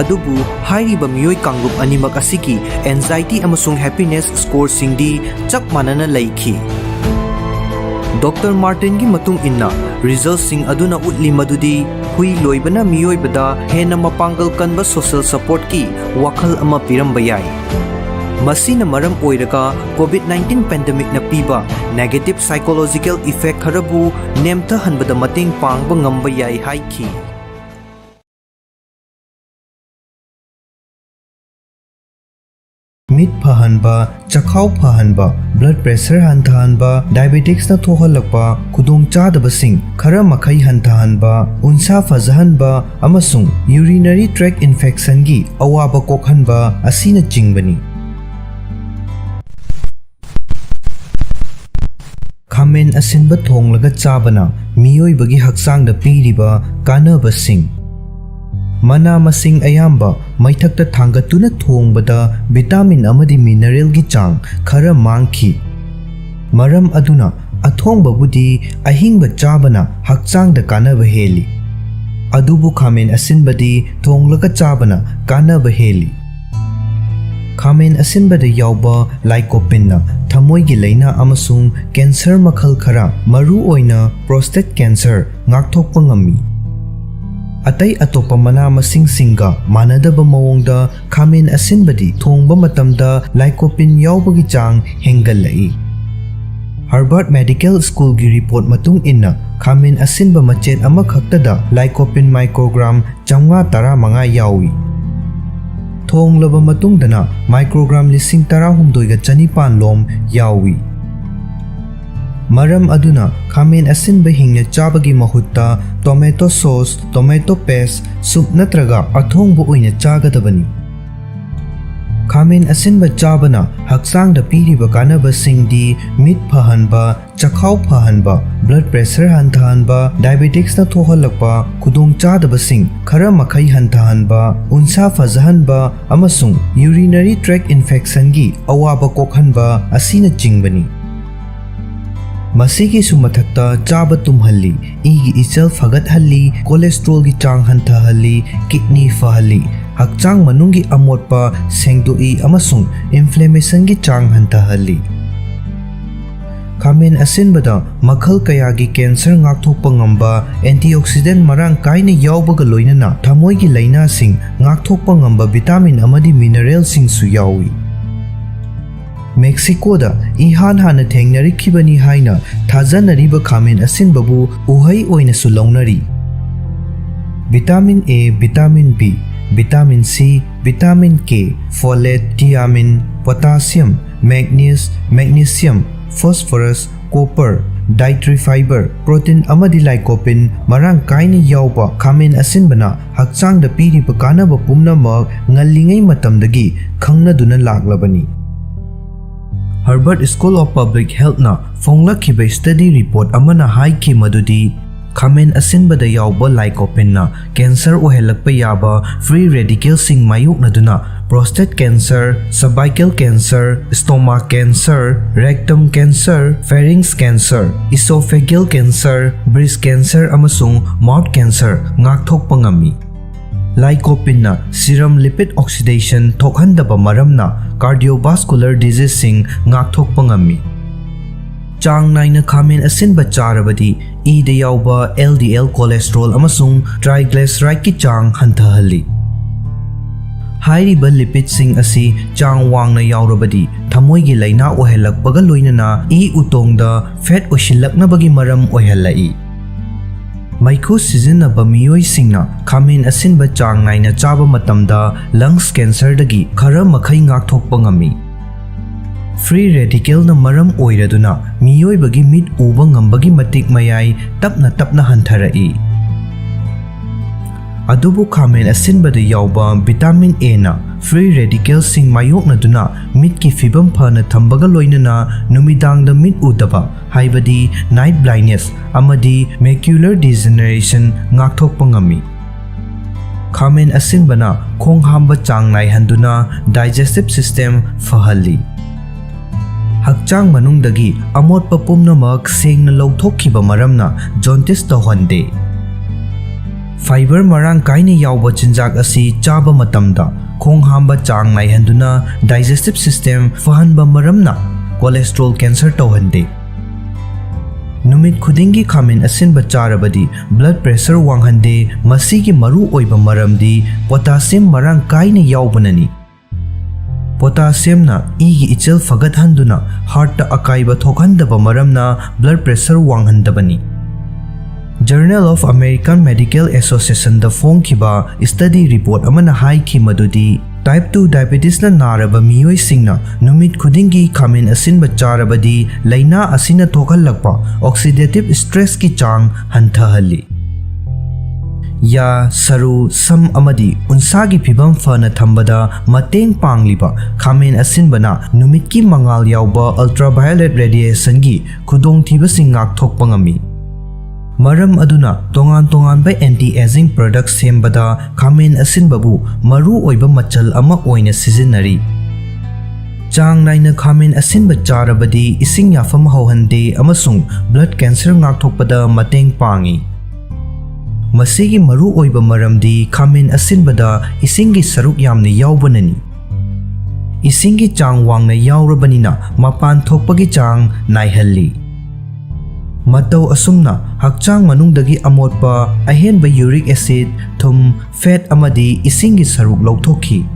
Adubu hairiba miyoi kangrup animak asiki anxiety amasung happiness score singdi chak manana laiki. Dr. Martin gi matung inna results sing aduna utli madudi hui loibana miyoi bada hena mapangal kanba social support ki wakhal ama piramba yai. Masina maram oiraga COVID-19 pandemic na piba negative psychological effect kharabu nemtha hanbada mating pangba ngamba yai haiki. Meat pahanba, chakhau pahanba, blood pressure hantahanba, diabetics na thohalakpa, kudong chadabasing, khara makai hantahanba, unsa fazahanba, amasung urinary tract infection gi awaba kokhanba asina jingbani. Khamen asinba thonglaga chabana miyoibagi hakchangda piriba kanabasing. Mana masing ayamba maithakta thangatuna thongbada vitamin amadi mineral gi chang khara mangki. Maram aduna athongba budi ahingba chabana hakchangda kanaba heli. Adubu khamen asinbadi thonglaga chabana kanaba heli. Khamen asinbada yauba lycopene na thamoi gi laina amasung cancer makhal khara maru oina prostate cancer ngakthokpa ngami. Atay atopa mana masing singa manadaba mawongda khamen asinbadi thongba matamda lycopene yaubagi chang hengalai. Harvard Medical School gi report matung inna khamen asinba machet ama khaktada lycopene microgram 515 yawi. Thonglaba matungdana microgram 16,600 lom yawi. Maram aduna khamen asinba hingna chabagi mahutta tomato sauce, tomato paste, soup natraga athongbu oina chagadabani. Khamen asinba chabana hakchangda piriba kanabasingdi mit phahanba, chakhau phahanba, blood pressure hantahanba, diabetics na thohalakpa, khudong chadabasing khara makhai hantahanba, unsa fajahanba amasung urinary tract infection gi awaba kokhanba asina chingbani. Masigi sumathakta chaba tumhalli, igi ichal fagathalli, cholesterol gi chang hantahalli, kidney fahalli, hakchang manungi amotpa sengdoi amasung inflammation gi chang hantahalli. Khamen asinbada makhal kayagi cancer ngakthokpa ngamba, antioxidant marang kaina yawbaga loinana thamoi gi laina sing ngakthokpa ngamba vitamin amadi mineral sing su yawi. Mexico da ihan hana thengnari khibani haina thajanariba khamen asinbabu uhai oina su launari. Vitamin A, Vitamin B, Vitamin C, Vitamin K, folate, thiamine, potassium, magnesium, phosphorus, copper, dietary fiber, protein amadi lycopene marang kaina yawba khamen asinbana hakchangda piriba kanaba pumnamak ngallingai matamdagi khangnaduna laklabani. Harvard School of Public Health na fonglakhiba study report amana haiki madudi khamen asinbada yawba lycopene na cancer ohelakpa yaba free radical sing mayoknaduna prostate cancer, cervical cancer, stomach cancer, rectum cancer, pharynx cancer, esophageal cancer, breast cancer amasung mouth cancer ngakthokpa ngami. Lycopene na serum lipid oxidation thokhandaba maramna cardiovascular disease sing ngakthokpa ngami. Chang naina khamen asinba charabadi ida yawba LDL cholesterol amasung triglyceride ki chang hantahalli. Hairiba lipid sing asi chang wangna yawrabadi thamoi gi laina ohelakpaga loinana utongda fat oshilaknabagi maram ohelai. Maiku sizinaba miyoi singna khamen asinba chang naina chaba matamda lungs cancer dagi khara makhai ngakthokpa ngami. Free radical na maram oiraduna miyoi bagi mit uba ngambagi matik mayai tapna hantarai. Adubu khamen asinbada yawba vitamin A na free radical sing mayoknaduna mit ki fibam phana thambaga loinana numidangda mit udaba haibadi night blindness amadi macular degeneration ngakthokpa ngami. Khamen asinbana khonghamba chang nai handuna digestive system fahalli. Hakchang manungdagi amotpa pumnamak sengna lawthokhiba maramna jaundice tawhande. Fiber marang kaina yawba chinjak asi chaba matamda khonghamba chang nai handuna digestive system fahanba maramna cholesterol cancer tawhande. Numit khudingi khamen asinba charabadi blood pressure wanghande masigi maru oiba maramdi potassium marang kaina yawbanani. Potassium na igi ichal fagathanduna heart ta akaiba thokhandaba maramna blood pressure wanghandabani. Journal of American Medical Association da phongkhiba study report amana haiki madudi type 2 diabetes na naraba miyoi singna numit khudingi khamen asinba charabadi laina asina thokhalakpa oxidative stress ki chang hantahalli. Ya saru sam amadi unsagi phibam fana thambada mateng pangliba khamen asinbana numit ki mangal yawba ultraviolet radiation gi khudong thiba singak thokpa ngami. Maram aduna tongan ba anti-aging products sembada khamen asinbabu maru oiba machal ama oina sizinari. Chang naina khamen asinba charabadi ising yafam hauhande amasung blood cancer ngakthokpada mateng pangi. Masigi maru oiba maramdi khamen asinbada isingi saruk yamna yawbanani. Isingi chang wangna yawrabanina mapan thokpagi chang naihalli. Matau asumna hakchang manungdagi amotpa ahenba uric acid, thum, fat amadi isingi saruk lawthokhi.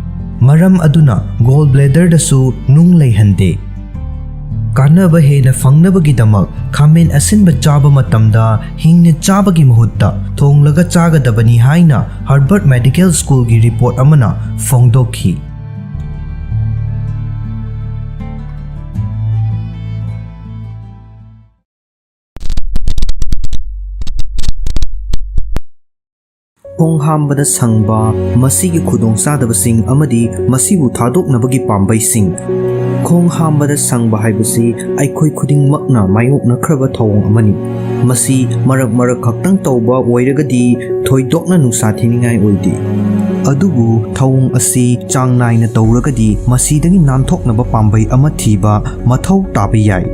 Maram aduna gallbladder dasu nung leihande. Kanaba hena fangnabagi damak khamen asinba chaba matamda hingna chabagi mahutta thonglaga chagadabani haina Harvard Medical School gi report amana phongdokhi. ꯈꯣꯡ ꯍꯥꯝꯕꯗ ꯁꯪꯕ ꯃꯁꯤꯒꯤ ꯈꯨꯗꯣꯡꯆꯥꯗꯕꯁꯤꯡ ꯑꯃꯗꯤ ꯃꯁꯤꯕꯨ ꯊꯥꯗꯣꯛꯅꯕꯒꯤ ꯄꯥꯝꯕꯩꯁꯤꯡ ꯈꯣꯡ ꯍꯥꯝꯕꯗ ꯁꯪꯕ ꯍꯥꯏꯕꯁꯤ ꯑꯩꯈꯣꯏ ꯈꯨꯗꯤꯡꯃꯛꯅ ꯃꯥꯌꯣꯛꯅꯈ꯭ꯔꯕ ꯊꯧꯑꯣꯡ ꯑꯃꯅꯤ꯫ ꯃꯁꯤ ꯃꯔꯛ ꯈꯛꯇꯪ ꯇꯧꯕ ꯑꯣꯏꯔꯒꯗꯤ ꯊꯣꯏꯗꯣꯛꯅ ꯅꯨꯡꯁꯥ ꯊꯤꯅꯤꯡꯉꯥꯏ ꯑꯣꯏꯗꯦ꯫ ꯑꯗꯨꯕꯨ ꯊꯧꯑꯣꯡ ꯑꯁꯤ ꯆꯥꯡ ꯅꯥꯏꯅ ꯇꯧꯔꯒꯗꯤ ꯃꯁꯤꯗꯒꯤ ꯅꯥꯟꯊꯣꯛꯅꯕ ꯄꯥꯝꯕꯩ ꯑꯃ ꯊꯤꯕ ꯃꯊꯧ ꯇꯥꯕ ꯌꯥꯏ꯫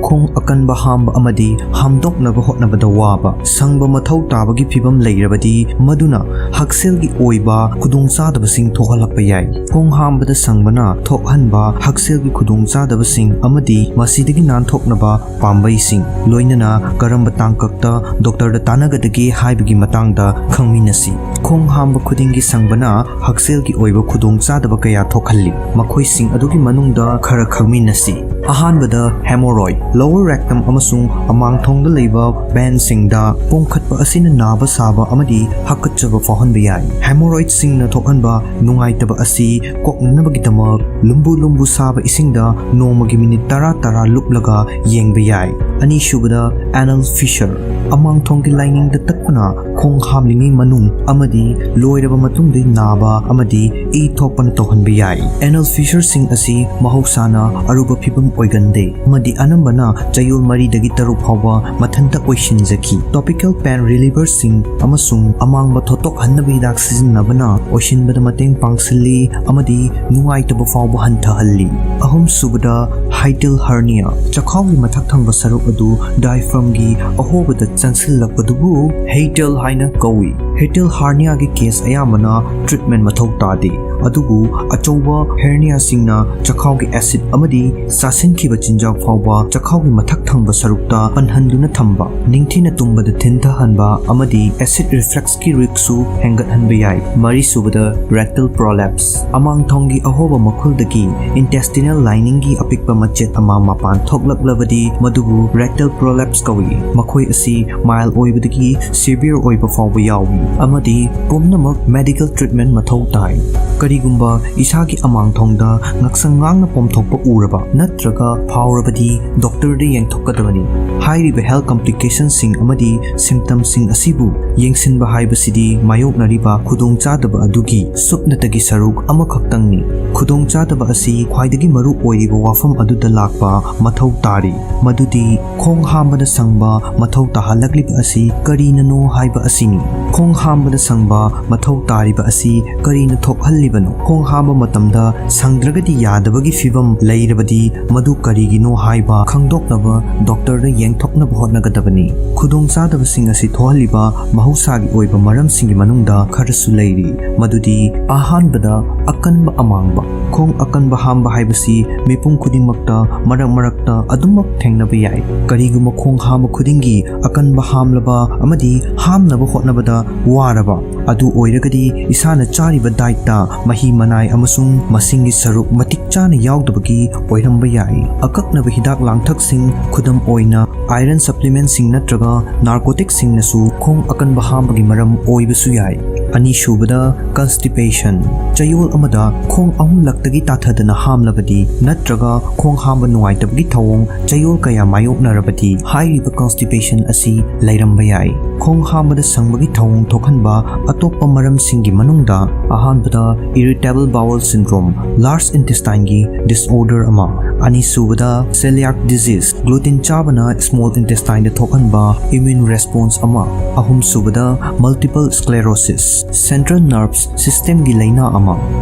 ꯈꯣꯡ ꯑꯀꯟꯕ ꯍꯥꯝꯕ ꯑꯃꯗꯤ ꯍꯥꯝꯗꯣꯛꯅꯕ ꯍꯣꯠꯅꯕꯗ ꯋꯥꯕ ꯁꯪꯕ ꯃꯊꯧ ꯇꯥꯕꯒꯤ ꯐꯤꯚꯝ ꯂꯩꯔꯕꯗꯤ ꯃꯗꯨꯅ ꯍꯛꯁꯦꯜꯒꯤ ꯑꯣꯏꯕ ꯈꯨꯗꯣꯡꯆꯥꯗꯕꯁꯤꯡ ꯊꯣꯛꯍꯜꯂꯛꯄ ꯌꯥꯏ꯫ ꯈꯣꯡ ꯍꯥꯝꯕꯗ ꯁꯪꯕꯅ ꯊꯣꯛꯍꯟꯕ ꯍꯛꯁꯦꯜꯒꯤ ꯈꯨꯗꯣꯡꯆꯥꯗꯕꯁꯤꯡ ꯑꯃꯗꯤ ꯃꯁꯤꯗꯒꯤ ꯅꯥꯟꯊꯣꯛꯅꯕ ꯄꯥꯝꯕꯩꯁꯤꯡ ꯂꯣꯏꯅꯅ ꯀꯔꯝꯕ ꯇꯥꯡꯀꯛꯇ ꯗꯣꯛꯇꯔꯗ ꯇꯥꯟꯅꯒꯗꯒꯦ ꯍꯥꯏꯕꯒꯤ ꯃꯇꯥꯡꯗ ꯈꯪꯃꯤꯟꯅꯁꯤ꯫ ꯈꯣꯡ ꯍꯥꯝꯕ ꯈꯨꯗꯤꯡꯒꯤ ꯁꯪꯕꯅ ꯍꯛꯁꯦꯜꯒꯤ ꯑꯣꯏꯕ ꯈꯨꯗꯣꯡꯆꯥꯗꯕ ꯀꯌꯥ ꯊꯣꯛꯍꯜꯂꯤ꯫ ꯃꯈꯣꯏꯁꯤꯡ ꯑꯗꯨꯒꯤ ꯃꯅꯨꯡꯗ ꯈꯔ ꯈꯪꯃꯤꯟꯅꯁꯤ꯫ ꯑꯍꯥꯟꯕꯗ ꯍꯦꯃꯣꯔꯣꯏꯗ lower rectum ꯑꯃꯁꯨꯡ ꯑꯃꯥꯡꯊꯣꯡꯗ ꯂꯩꯕ ꯚꯦꯟꯁꯤꯡꯗ ꯄꯣꯝꯈꯠꯄ ꯑꯁꯤꯅ ꯅꯥꯕ ꯁꯥꯕ ꯑꯃꯗꯤ ꯍꯥꯀꯠꯆꯕ ꯐꯥꯎꯍꯟꯕ ꯌꯥꯏ꯫ ꯍꯦꯃꯣꯔꯣꯏꯗꯁꯤꯡꯅ ꯊꯣꯛꯍꯟꯕ ꯅꯨꯡꯉꯥꯏꯇꯕ ꯑꯁꯤ ꯀꯣꯛꯅꯅꯕꯒꯤꯗꯃꯛ ꯂꯨꯝꯕꯨ ꯁꯥꯕ ꯏꯁꯤꯡꯗ ꯅꯣꯡꯃꯒꯤ ꯃꯤꯅꯤꯠ 10 ꯂꯨꯞꯂꯒ ꯌꯦꯡꯕ ꯌꯥꯏ꯫ ꯑꯅꯤꯁꯨꯕꯗ anal fissure ꯑꯃꯥꯡꯊꯣꯡꯒꯤ ꯂꯥꯏꯅꯤꯡꯗ ꯇꯠꯄꯅ ꯈꯣꯡ ꯍꯥꯝꯂꯤꯉꯩ ꯃꯅꯨꯡ ꯑꯃꯗꯤ ꯂꯣꯏꯔꯕ ꯃꯇꯨꯡꯗ ꯅꯥꯕ ꯑꯃꯗꯤ ꯏ ꯊꯣꯛꯄꯅ ꯇꯧꯍꯟꯕ ꯌꯥꯏ꯫ anal fissuresꯤꯡ ꯑꯁꯤ ꯃꯍꯧꯁꯥꯅ ꯑꯔꯨꯕ ꯐꯤꯚꯝ ꯑꯣꯏꯒꯟꯗꯦ ꯑꯃꯗꯤ ꯑꯅꯝꯕꯅ ꯆꯌꯣꯜ 4 ꯐꯥꯎꯕ ꯃꯊꯟꯇ ꯑꯣꯏꯁꯤꯟꯖꯈꯤ꯫ ꯇꯣꯄꯤꯀꯦꯜ ꯄꯦꯟ ꯔꯤꯂꯤꯚꯔꯁꯤꯡ ꯑꯃꯁꯨꯡ ꯑꯃꯥꯡꯕ ꯊꯣꯠꯇꯣꯛꯍꯟꯅꯕ ꯍꯤꯗꯥꯛ ꯁꯤꯖꯤꯟꯅꯕꯅ ꯑꯣꯏꯁꯤꯟꯕꯗ ꯃꯇꯦꯡ ꯄꯥꯡꯁꯤꯜꯂꯤ ꯑꯃꯗꯤ ꯅꯨꯡꯉꯥꯏꯇꯕ ꯐꯥꯎꯕ ꯍꯟꯊꯍꯜꯂꯤ꯫ ꯑꯍꯨꯝꯁꯨꯕꯗ hiatal hernia ꯆꯈꯥꯎꯒꯤ ꯃꯊꯛ ꯊꯪꯕ ꯁꯔꯨꯛ ꯑꯗꯨ ꯗꯥꯏꯐ꯭ꯔꯝꯒꯤ ꯑꯍꯣꯕꯗ ꯆꯪꯁꯤꯜꯂꯛꯄꯗꯨꯕꯨ hiatal ꯍꯥꯏꯅ ꯀꯧꯏ꯫ hiatal herniaꯒꯤ ꯀꯦꯁ ꯑꯌꯥꯝꯕꯅ ꯇ꯭ꯔꯤꯠꯃꯦꯟ ꯃꯊꯧ ꯇꯥꯗꯦ ꯑꯗꯨꯕꯨ ꯑꯆꯧꯕ ꯍꯦꯔꯅꯤꯌꯥꯁꯤꯡꯅ ꯆꯈꯥꯎꯒꯤ ꯑꯦꯁꯤꯗ ꯑꯃꯗꯤ ꯆꯥꯁꯤꯟꯈꯤꯕ ꯆꯤꯟꯖꯥꯛ ꯐꯥꯎꯕ ꯆꯈꯥꯎꯒꯤ ꯃꯊꯛ ꯊꯪꯕ ꯁꯔꯨꯛꯇ ꯄꯟꯍꯟꯗꯨꯅ ꯊꯝꯕ ꯅꯤꯡꯊꯤꯅ ꯇꯨꯝꯕꯗ ꯊꯤꯟꯊꯍꯟꯕ ꯑꯃꯗꯤ ꯑꯦꯁꯤꯗ ꯔꯤꯐ꯭ꯂꯛꯁꯀꯤ ꯔꯤꯛꯁꯁꯨ ꯍꯦꯟꯒꯠꯍꯟꯕ ꯌꯥꯏ꯫ ꯃꯔꯤꯁꯨꯕꯗ rectal prolapse ꯑꯃꯥꯡꯊꯣꯡꯒꯤ ꯑꯍꯣꯕ ꯃꯈꯨꯜꯗꯒꯤ intestinal ꯂꯥꯏꯅꯤꯡꯒꯤ ꯑꯄꯤꯛꯄ ꯃꯆꯦꯠ ꯑꯃ ꯃꯄꯥꯟ ꯊꯣꯛꯂꯛꯂꯕꯗꯤ ꯃꯗꯨꯕꯨ rectal prolapse ꯀꯧꯏ꯫ ꯃꯈꯣꯏ ꯑꯁꯤ ꯃꯥꯏꯜ ꯑꯣꯏꯕꯗꯒꯤ ꯁꯤꯚꯤꯌꯔ ꯑꯣꯏꯕ ꯐꯥꯎꯕ ꯌꯥꯎꯏ ꯑꯃꯗꯤ ꯄꯨꯝꯅꯃꯛ ꯃꯦꯗꯤꯀꯦꯜ ꯇ꯭ꯔꯤꯠꯃꯦꯟ ꯃꯊꯧ ꯇꯥꯏ꯫ ꯀꯔꯤꯒꯨꯝꯕ ꯏꯁꯥꯒꯤ ꯑꯃꯥꯡꯊꯣꯡꯗ ꯉꯛꯁꯪ ꯉꯥꯡꯅ ꯄꯣꯝꯊꯣꯛꯄ ꯎꯔꯕ ꯅꯠꯇ꯭ꯔꯒ ꯐꯥꯎꯔꯕꯗꯤ ꯗꯣꯛꯇꯔꯗ ꯌꯦꯡꯊꯣꯛꯀꯗꯕꯅꯤ꯫ ꯍꯥꯏꯔꯤꯕ ꯍꯦꯜꯊ ꯀꯝꯄ꯭ꯂꯤꯀꯦꯁꯟꯁꯤꯡ ꯑꯃꯗꯤ ꯁꯤꯝꯇꯝꯁꯤꯡ ꯑꯁꯤꯕꯨ ꯌꯦꯡꯁꯤꯟꯕ ꯍꯥꯏꯕꯁꯤꯗꯤ ꯃꯥꯌꯣꯛꯅꯔꯤꯕ ꯈꯨꯗꯣꯡꯆꯥꯗꯕ ꯑꯗꯨꯒꯤ ꯁꯨꯞꯅꯇꯒꯤ ꯁꯔꯨꯛ ꯑꯃꯈꯛꯇꯪꯅꯤ꯫ ꯈꯨꯗꯣꯡꯆꯥꯗꯕ ꯑꯁꯤ ꯈ꯭ꯋꯥꯏꯗꯒꯤ ꯃꯔꯨ ꯑꯣꯏꯔꯤꯕ ꯋꯥꯐꯝ ꯑꯗꯨꯗ ꯂꯥꯛꯄ ꯃꯊꯧ ꯇꯥꯔꯤ ꯃꯗꯨꯗꯤ ꯈꯣꯡ ꯍꯥꯝꯕꯗ ꯁꯪꯕ ꯃꯊꯧ ꯇꯥꯍꯜꯂꯛꯂꯤꯕ ꯑꯁꯤ ꯀꯔꯤꯅꯅꯣ ꯍꯥꯏꯕ ꯑꯁꯤꯅꯤ꯫ ꯈꯣꯡ ꯍꯥꯝꯕꯗ ꯁꯪꯕ ꯃꯊꯧ ꯇꯥꯔꯤꯕ ꯑꯁꯤ ꯀꯔꯤꯅ ꯊꯣꯛꯍꯜꯂꯤꯕꯅꯣ? ꯈꯣꯡ ꯍꯥꯝꯕ ꯃꯇꯝꯗ ꯁꯪꯗ꯭ꯔꯒꯗꯤ ꯌꯥꯗꯕꯒꯤ ꯐꯤꯚꯝ ꯂꯩꯔꯕꯗꯤ ꯃꯗꯨ ꯀꯔꯤꯒꯤꯅꯣ ꯍꯥꯏꯕ ꯈꯪꯗꯣꯛꯅꯕ ꯗꯣꯛꯇꯔꯗ ꯌꯦꯡꯊꯣꯛꯅꯕ ꯍꯣꯠꯅꯒꯗꯕꯅꯤ꯫ ꯈꯨꯗꯣꯡꯆꯥꯗꯕꯁꯤꯡ ꯑꯁꯤ ꯊꯣꯛꯍꯜꯂꯤꯕ ꯃꯍꯧꯁꯥꯒꯤ ꯑꯣꯏꯕ ꯃꯔꯝꯁꯤꯡꯒꯤ ꯃꯅꯨꯡꯗ ꯈꯔꯁꯨ ꯂꯩꯔꯤ ꯃꯗꯨꯗꯤ ꯑꯍꯥꯟꯕꯗ ꯑꯀꯟꯕ ꯑꯃꯥꯡꯕ ꯈꯣꯡ ꯑꯀꯟꯕ ꯍꯥꯝꯕ ꯍꯥꯏꯕꯁꯤ ꯃꯤꯄꯨꯝ ꯈꯨꯗꯤꯡꯃꯛꯇ ꯃꯔꯛꯇ ꯑꯗꯨꯃꯛ ꯊꯦꯡꯅꯕ ꯌꯥꯏ꯫ ꯀꯔꯤꯒꯨꯝꯕ ꯈꯣꯡ ꯍꯥꯝꯕ ꯈꯨꯗꯤꯡꯒꯤ ꯑꯀꯟꯕ ꯍꯥꯝꯂꯕ ꯑꯃꯗꯤ ꯍꯥꯝꯅꯕ ꯍꯣꯠꯅꯕꯗ ꯋꯥꯔꯕ ꯑꯗꯨ ꯑꯣꯏꯔꯒꯗꯤ ꯏꯁꯥꯅ ꯆꯥꯔꯤꯕ ꯗꯥꯏꯠꯇ ꯃꯍꯤ ꯃꯅꯥꯏ ꯑꯃꯁꯨꯡ ꯃꯁꯤꯡꯒꯤ ꯁꯔꯨꯛ ꯃꯇꯤꯛ ꯆꯥꯅ ꯌꯥꯎꯗꯕꯒꯤ ꯑꯣꯏꯔꯝꯕ ꯌꯥꯏ꯫ ꯑꯀꯛꯅꯕ ꯍꯤꯗꯥꯛ ꯂꯥꯡꯊꯛꯁꯤꯡ ꯈꯨꯗꯝ ꯑꯣꯏꯅ ꯑꯥꯏꯔꯟ ꯁꯞꯄ꯭ꯂꯤꯃꯦꯟꯠꯁꯤꯡ ꯅꯠꯇ꯭ꯔꯒ ꯅꯥꯔꯀꯣꯇꯤꯛꯁꯤꯡꯅꯁꯨ ꯈꯣꯡ ꯑꯀꯟꯕ ꯍꯥꯝꯕꯒꯤ ꯃꯔꯝ ꯑꯣꯏꯕꯁꯨ ꯌꯥꯏ꯫ ꯑꯅꯤꯁꯨꯕꯗ constipation ꯆꯌꯣꯜ ꯑꯃꯗ ꯈꯣꯡ 3ꯂꯛꯇꯒꯤ ꯇꯥꯊꯗꯅ ꯍꯥꯝꯂꯕꯗꯤ ꯅꯠꯇ꯭ꯔꯒ ꯈꯣꯡ ꯍꯥꯝꯕ ꯅꯨꯡꯉꯥꯏꯇꯕꯒꯤ ꯊꯧꯑꯣꯡ ꯆꯌꯣꯜ ꯀꯌꯥ ꯃꯥꯌꯣꯛꯅꯔꯕꯗꯤ ꯍꯥꯏꯔꯤꯕ constipation ꯑꯁꯤ ꯂꯩꯔꯝꯕ ꯌꯥꯏ꯫ ꯈꯣꯡ ꯍꯥꯝꯕꯗ ꯁꯪꯕꯒꯤ ꯊꯧꯑꯣꯡ ꯊꯣꯛꯍꯟꯕ ꯑꯇꯣꯞꯄ ꯃꯔꯝꯁꯤꯡꯒꯤ ꯃꯅꯨꯡꯗ ꯑꯍꯥꯟꯕꯗ irritable bowel syndrome large intestineꯒꯤ disorder ꯑꯃ ꯑꯅꯤꯁꯨꯕꯗ celiac disease gluten ꯆꯥꯕꯅ small intestine ꯗ ꯊꯣꯛꯍꯟꯕ immune response ꯑꯃ ꯑꯍꯨꯝꯁꯨꯕꯗ multiple sclerosis central nerves systemꯒꯤ ꯂꯩꯅꯥ ꯑꯃ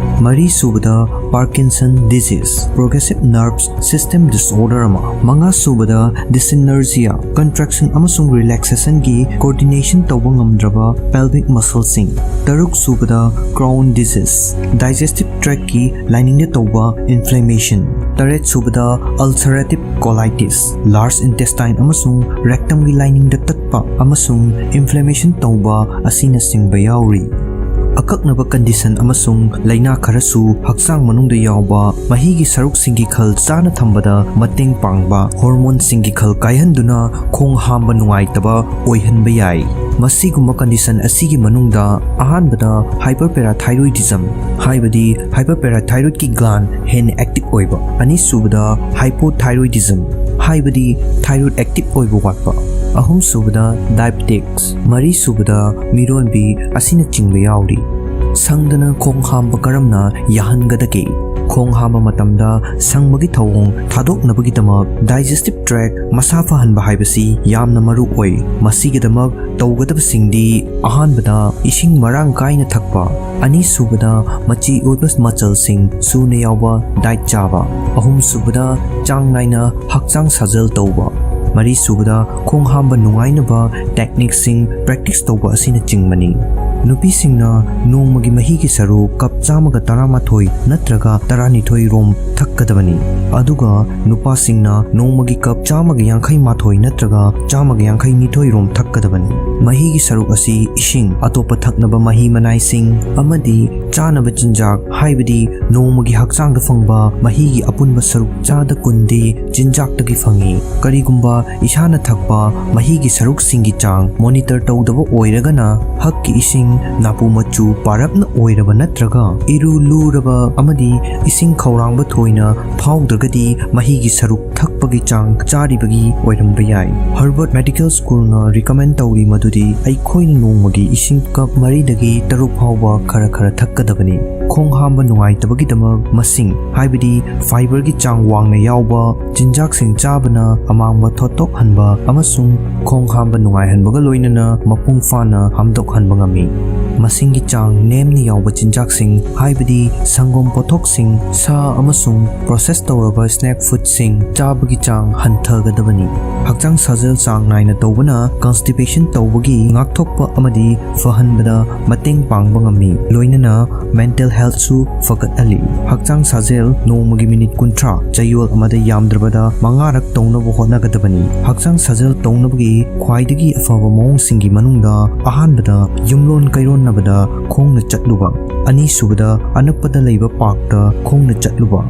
ꯃꯔꯤꯁꯨꯕꯗ Parkinson disease progressive nerves system disorder ꯑꯃ ꯃꯉꯥꯁꯨꯕꯗ dyssynergia contraction ꯑꯃꯁꯨꯡ relaxationꯒꯤ coordination ꯇꯧꯕ ꯉꯝꯗ꯭ꯔꯕ pelvic musclesꯤꯡ ꯇꯔꯨꯛꯁꯨꯕꯗ Crohn disease digestive tractꯀꯤ ꯂꯥꯏꯅꯤꯡꯗ ꯇꯧꯕ inflammation ꯇꯔꯦꯠꯁꯨꯕꯗ ulcerative colitis large intestine ꯑꯃꯁꯨꯡ rectumꯒꯤ ꯂꯥꯏꯅꯤꯡꯗ ꯇꯠꯄ ꯑꯃꯁꯨꯡ inflammation ꯇꯧꯕ ꯑꯁꯤꯅꯆꯤꯡꯕ ꯌꯥꯎꯔꯤ꯫ ꯑꯀꯛꯅꯕ ꯀꯟꯗꯤꯁꯟ ꯑꯃꯁꯨꯡ ꯂꯩꯅꯥ ꯈꯔꯁꯨ ꯍꯛꯆꯥꯡ ꯃꯅꯨꯡꯗ ꯌꯥꯎꯕ ꯃꯍꯤꯒꯤ ꯁꯔꯨꯛꯁꯤꯡꯒꯤ ꯈꯜ ꯆꯥꯅ ꯊꯝꯕꯗ ꯃꯇꯦꯡ ꯄꯥꯡꯕ ꯍꯣꯔꯃꯣꯟꯁꯤꯡꯒꯤ ꯈꯜ ꯀꯥꯏꯍꯟꯗꯨꯅ ꯈꯣꯡ ꯍꯥꯝꯕ ꯅꯨꯡꯉꯥꯏꯇꯕ ꯑꯣꯏꯍꯟꯕ ꯌꯥꯏ꯫ ꯃꯁꯤꯒꯨꯝꯕ ꯀꯟꯗꯤꯁꯟ ꯑꯁꯤꯒꯤ ꯃꯅꯨꯡꯗ ꯑꯍꯥꯟꯕꯗ hyperparathyroidism ꯍꯥꯏꯕꯗꯤ hyperparathyroidꯀꯤ ꯒ꯭ꯂꯥꯟ ꯍꯦꯟꯅ ꯑꯦꯛꯇꯤꯚ ꯑꯣꯏꯕ ꯑꯅꯤꯁꯨꯕꯗ hypothyroidism ꯍꯥꯏꯕꯗꯤ ꯊꯥꯏꯔꯣꯏꯗ ꯑꯦꯛꯇꯤꯚ ꯑꯣꯏꯕ ꯋꯥꯠꯄ ꯑꯍꯨꯝ ꯁꯨꯕꯗ ꯗꯥꯏꯕꯦꯇꯤꯛꯁ, ꯃꯔꯤ ꯁꯨꯕꯗ ꯃꯤꯔꯣꯟꯕꯤ ꯑꯁꯤꯅꯆꯤꯡꯕ ꯌꯥꯎꯔꯤ꯫ ꯁꯪꯗꯅ ꯈꯣꯡ ꯍꯥꯝꯕ ꯀꯔꯝꯅ ꯌꯥꯍꯟꯒꯗꯒꯦ? ꯈꯣꯡ ꯍꯥꯝꯕ ꯃꯇꯝꯗ ꯁꯪꯕꯒꯤ ꯊꯧꯑꯣꯡ ꯊꯥꯗꯣꯛꯅꯕꯒꯤꯗꯃꯛ ꯗꯥꯏꯖꯦꯁꯇꯤꯚ ꯇ꯭ꯔꯦꯛ ꯃꯁꯥ ꯐꯍꯟꯕ ꯍꯥꯏꯕꯁꯤ ꯌꯥꯝꯅ ꯃꯔꯨ ꯑꯣꯏ꯫ ꯃꯁꯤꯒꯤꯗꯃꯛ ꯇꯧꯒꯗꯕꯁꯤꯡꯗꯤ ꯑꯍꯥꯟꯕꯗ ꯏꯁꯤꯡ ꯃꯔꯥꯡ ꯀꯥꯏꯅ ꯊꯛꯄ, ꯑꯅꯤꯁꯨꯕꯗ ꯃꯆꯤ ꯑꯣꯏꯕ ꯃꯆꯜꯁꯤꯡ ꯁꯨꯅ ꯌꯥꯎꯕ ꯗꯥꯏꯠ ꯆꯥꯕ, ꯑꯍꯨꯝꯁꯨꯕꯗ ꯆꯥꯡ ꯅꯥꯏꯅ ꯍꯛꯆꯥꯡ ꯁꯥꯖꯦꯜ ꯇꯧꯕ, ꯃꯔꯤꯁꯨꯕꯗ ꯈꯣꯡ ꯍꯥꯝꯕ ꯅꯨꯡꯉꯥꯏꯅꯕ ꯇꯦꯛꯅꯤꯛꯁꯤꯡ ꯄ꯭ꯔꯦꯛꯇꯤꯁ ꯇꯧꯕ ꯑꯁꯤꯅꯆꯤꯡꯕꯅꯤ꯫ ꯅꯨꯄꯤꯁꯤꯡꯅ ꯅꯣꯡꯃꯒꯤ ꯃꯍꯤꯒꯤ ꯁꯔꯨꯛ ꯀꯞ 112 ꯅꯠꯇ꯭ꯔꯒ 12 ꯔꯣꯝ ꯊꯛꯀꯗꯕꯅꯤ, ꯑꯗꯨꯒ ꯅꯨꯄꯥꯁꯤꯡꯅ ꯅꯣꯡꯃꯒꯤ ꯀꯞ 151 ꯅꯠꯇ꯭ꯔꯒ 152 ꯔꯣꯝ ꯊꯛꯀꯗꯕꯅꯤ꯫ ꯃꯍꯤꯒꯤ ꯁꯔꯨꯛ ꯑꯁꯤ ꯏꯁꯤꯡ, ꯑꯇꯣꯞꯄ ꯊꯛꯅꯕ ꯃꯍꯤ ꯃꯅꯥꯏꯁꯤꯡ ꯑꯃꯗꯤ ꯆꯥꯅꯕ ꯆꯤꯟꯖꯥꯛ ꯍꯥꯏꯕꯗꯤ ꯅꯣꯡꯃꯒꯤ ꯍꯛꯆꯥꯡꯗ ꯐꯪꯕ ꯃꯍꯤꯒꯤ ꯑꯄꯨꯟꯕ ꯁꯔꯨꯛ 10% ꯆꯤꯟꯖꯥꯛꯇꯒꯤ ꯐꯪꯏ꯫ ꯀꯔꯤꯒꯨꯝꯕ ꯏꯁꯥꯅ ꯊꯛꯄ ꯃꯍꯤꯒꯤ ꯁꯔꯨꯛꯁꯤꯡꯒꯤ ꯆꯥꯡ ꯃꯣꯅꯤꯇꯔ ꯇꯧꯗꯕ ꯑꯣꯏꯔꯒꯅ ꯍꯛꯀꯤ ꯏꯁꯤꯡ ꯅꯥꯄꯨ ꯃꯆꯨ ꯄꯥꯔꯞꯅ ꯑꯣꯏꯔꯕ ꯅꯠꯇ꯭ꯔꯒ ꯏꯔꯨ ꯂꯨꯔꯕ ꯑꯃꯗꯤ ꯏꯁꯤꯡ ꯈꯧꯔꯥꯡꯕ ꯊꯣꯏꯅ ꯐꯥꯎꯗ꯭ꯔꯒꯗꯤ ꯃꯍꯤꯒꯤ ꯁꯔꯨꯛ ꯊꯛꯄꯒꯤ ꯆꯥꯡ ꯆꯥꯔꯤꯕꯒꯤ ꯑꯣꯏꯔꯝꯕ ꯌꯥꯏ꯫ ꯍꯥꯔꯕꯔꯗ ꯃꯦꯗꯤꯀꯦꯜ ꯁ꯭ꯀꯨꯜꯅ ꯔꯤꯀꯃꯦꯟ ꯇꯧꯔꯤ ꯃꯗꯨꯗꯤ ꯑꯩꯈꯣꯏꯅ ꯅꯣꯡꯃꯒꯤ ꯏꯁꯤꯡ ꯀꯞ 4ꯗꯒꯤ 6 ꯐꯥꯎꯕ ꯈꯔ ꯊꯛꯀꯗꯕꯅꯤ꯫ ꯈꯣꯡ ꯍꯥꯝꯕ ꯅꯨꯡꯉꯥꯏꯇꯕꯒꯤꯗꯃꯛ ꯃꯁꯤꯡ ꯍꯥꯏꯕꯗꯤ ꯐꯥꯏꯕꯔꯒꯤ ꯆꯥꯡ ꯋꯥꯡꯅ ꯌꯥꯎꯕ ꯆꯤꯟꯖꯥꯛꯁꯤꯡ ꯆꯥꯕꯅ ꯑꯃꯥꯡꯕ ꯊꯣꯠꯇꯣꯛꯍꯟꯕ ꯑꯃꯁꯨꯡ ꯈꯣꯡ ꯍꯥꯝꯕ ꯅꯨꯡꯉꯥꯏꯍꯟꯕꯒ ꯂꯣꯏꯅꯅ ꯃꯄꯨꯡ ꯐꯥꯅ ꯍꯥꯝꯗꯣꯛꯍꯟꯕ ꯉꯝꯃꯤ꯫ ꯃꯁꯤꯡꯒꯤ ꯆꯥꯡ ꯅꯦꯝꯅ ꯌꯥꯎꯕ ꯆꯤꯟꯖꯥꯛꯁꯤꯡ ꯍꯥꯏꯕꯗꯤ ꯁꯪꯒꯣꯝ ꯄꯣꯠꯊꯣꯛꯁꯤꯡ, ꯁꯥ ꯑꯃꯁꯨꯡ ꯄ꯭ꯔꯣꯁꯦꯁ ꯇꯧꯔꯕ ꯁ꯭ꯅꯦꯛ ꯐꯨꯗꯁꯤꯡ ꯆꯥꯕꯒꯤ ꯆꯥꯡ ꯍꯟꯊꯒꯗꯕꯅꯤ꯫ ꯍꯛꯆꯥꯡ ꯁꯥꯖꯦꯜ ꯆꯥꯡ ꯅꯥꯏꯅ ꯇꯧꯕꯅ ꯀꯟꯁꯇꯤꯄꯦꯁꯟ ꯇꯧꯕꯒꯤ ꯉꯥꯛꯊꯣꯛꯄ ꯑꯃꯗꯤ ꯐꯍꯟꯕꯗ ꯃꯇꯦꯡ ꯄꯥꯡꯕ ꯉꯝꯃꯤ, ꯂꯣꯏꯅꯅ ꯃꯦꯟꯇꯦꯜ ꯍꯦꯜꯊꯁꯨ ꯐꯒꯠꯍꯜꯂꯤ꯫ ꯍꯛꯆꯥꯡ ꯁꯥꯖꯦꯜ ꯅꯣꯡꯃꯒꯤ ꯃꯤꯅꯤꯠ 30 ꯆꯌꯣꯜ ꯑꯃꯗ ꯌꯥꯝꯗ꯭ꯔꯕꯗ 5ꯔꯛ ꯇꯧꯅꯕ ꯍꯣꯠꯅꯒꯗꯕꯅꯤ꯫ ꯍꯛꯆꯥꯡ ꯁꯥꯖꯦꯜ ꯇꯧꯅꯕꯒꯤ ꯈ꯭ꯋꯥꯏꯗꯒꯤ ꯑꯐꯕ ꯃꯑꯣꯡꯁꯤꯡꯒꯤ ꯃꯅꯨꯡꯗ ꯑꯍꯥꯟꯕꯗ ꯌꯨꯝꯂꯣꯟ ꯀꯩꯔꯣꯟꯅꯕꯗ ꯈꯣꯡꯅ ꯆꯠꯂꯨꯕ, ꯑꯅꯤꯁꯨꯕꯗ ꯑꯅꯛꯄꯗ ꯂꯩꯕ ꯄꯥꯔꯛꯇ ꯈꯣꯡꯅ ꯆꯠꯂꯨꯕ,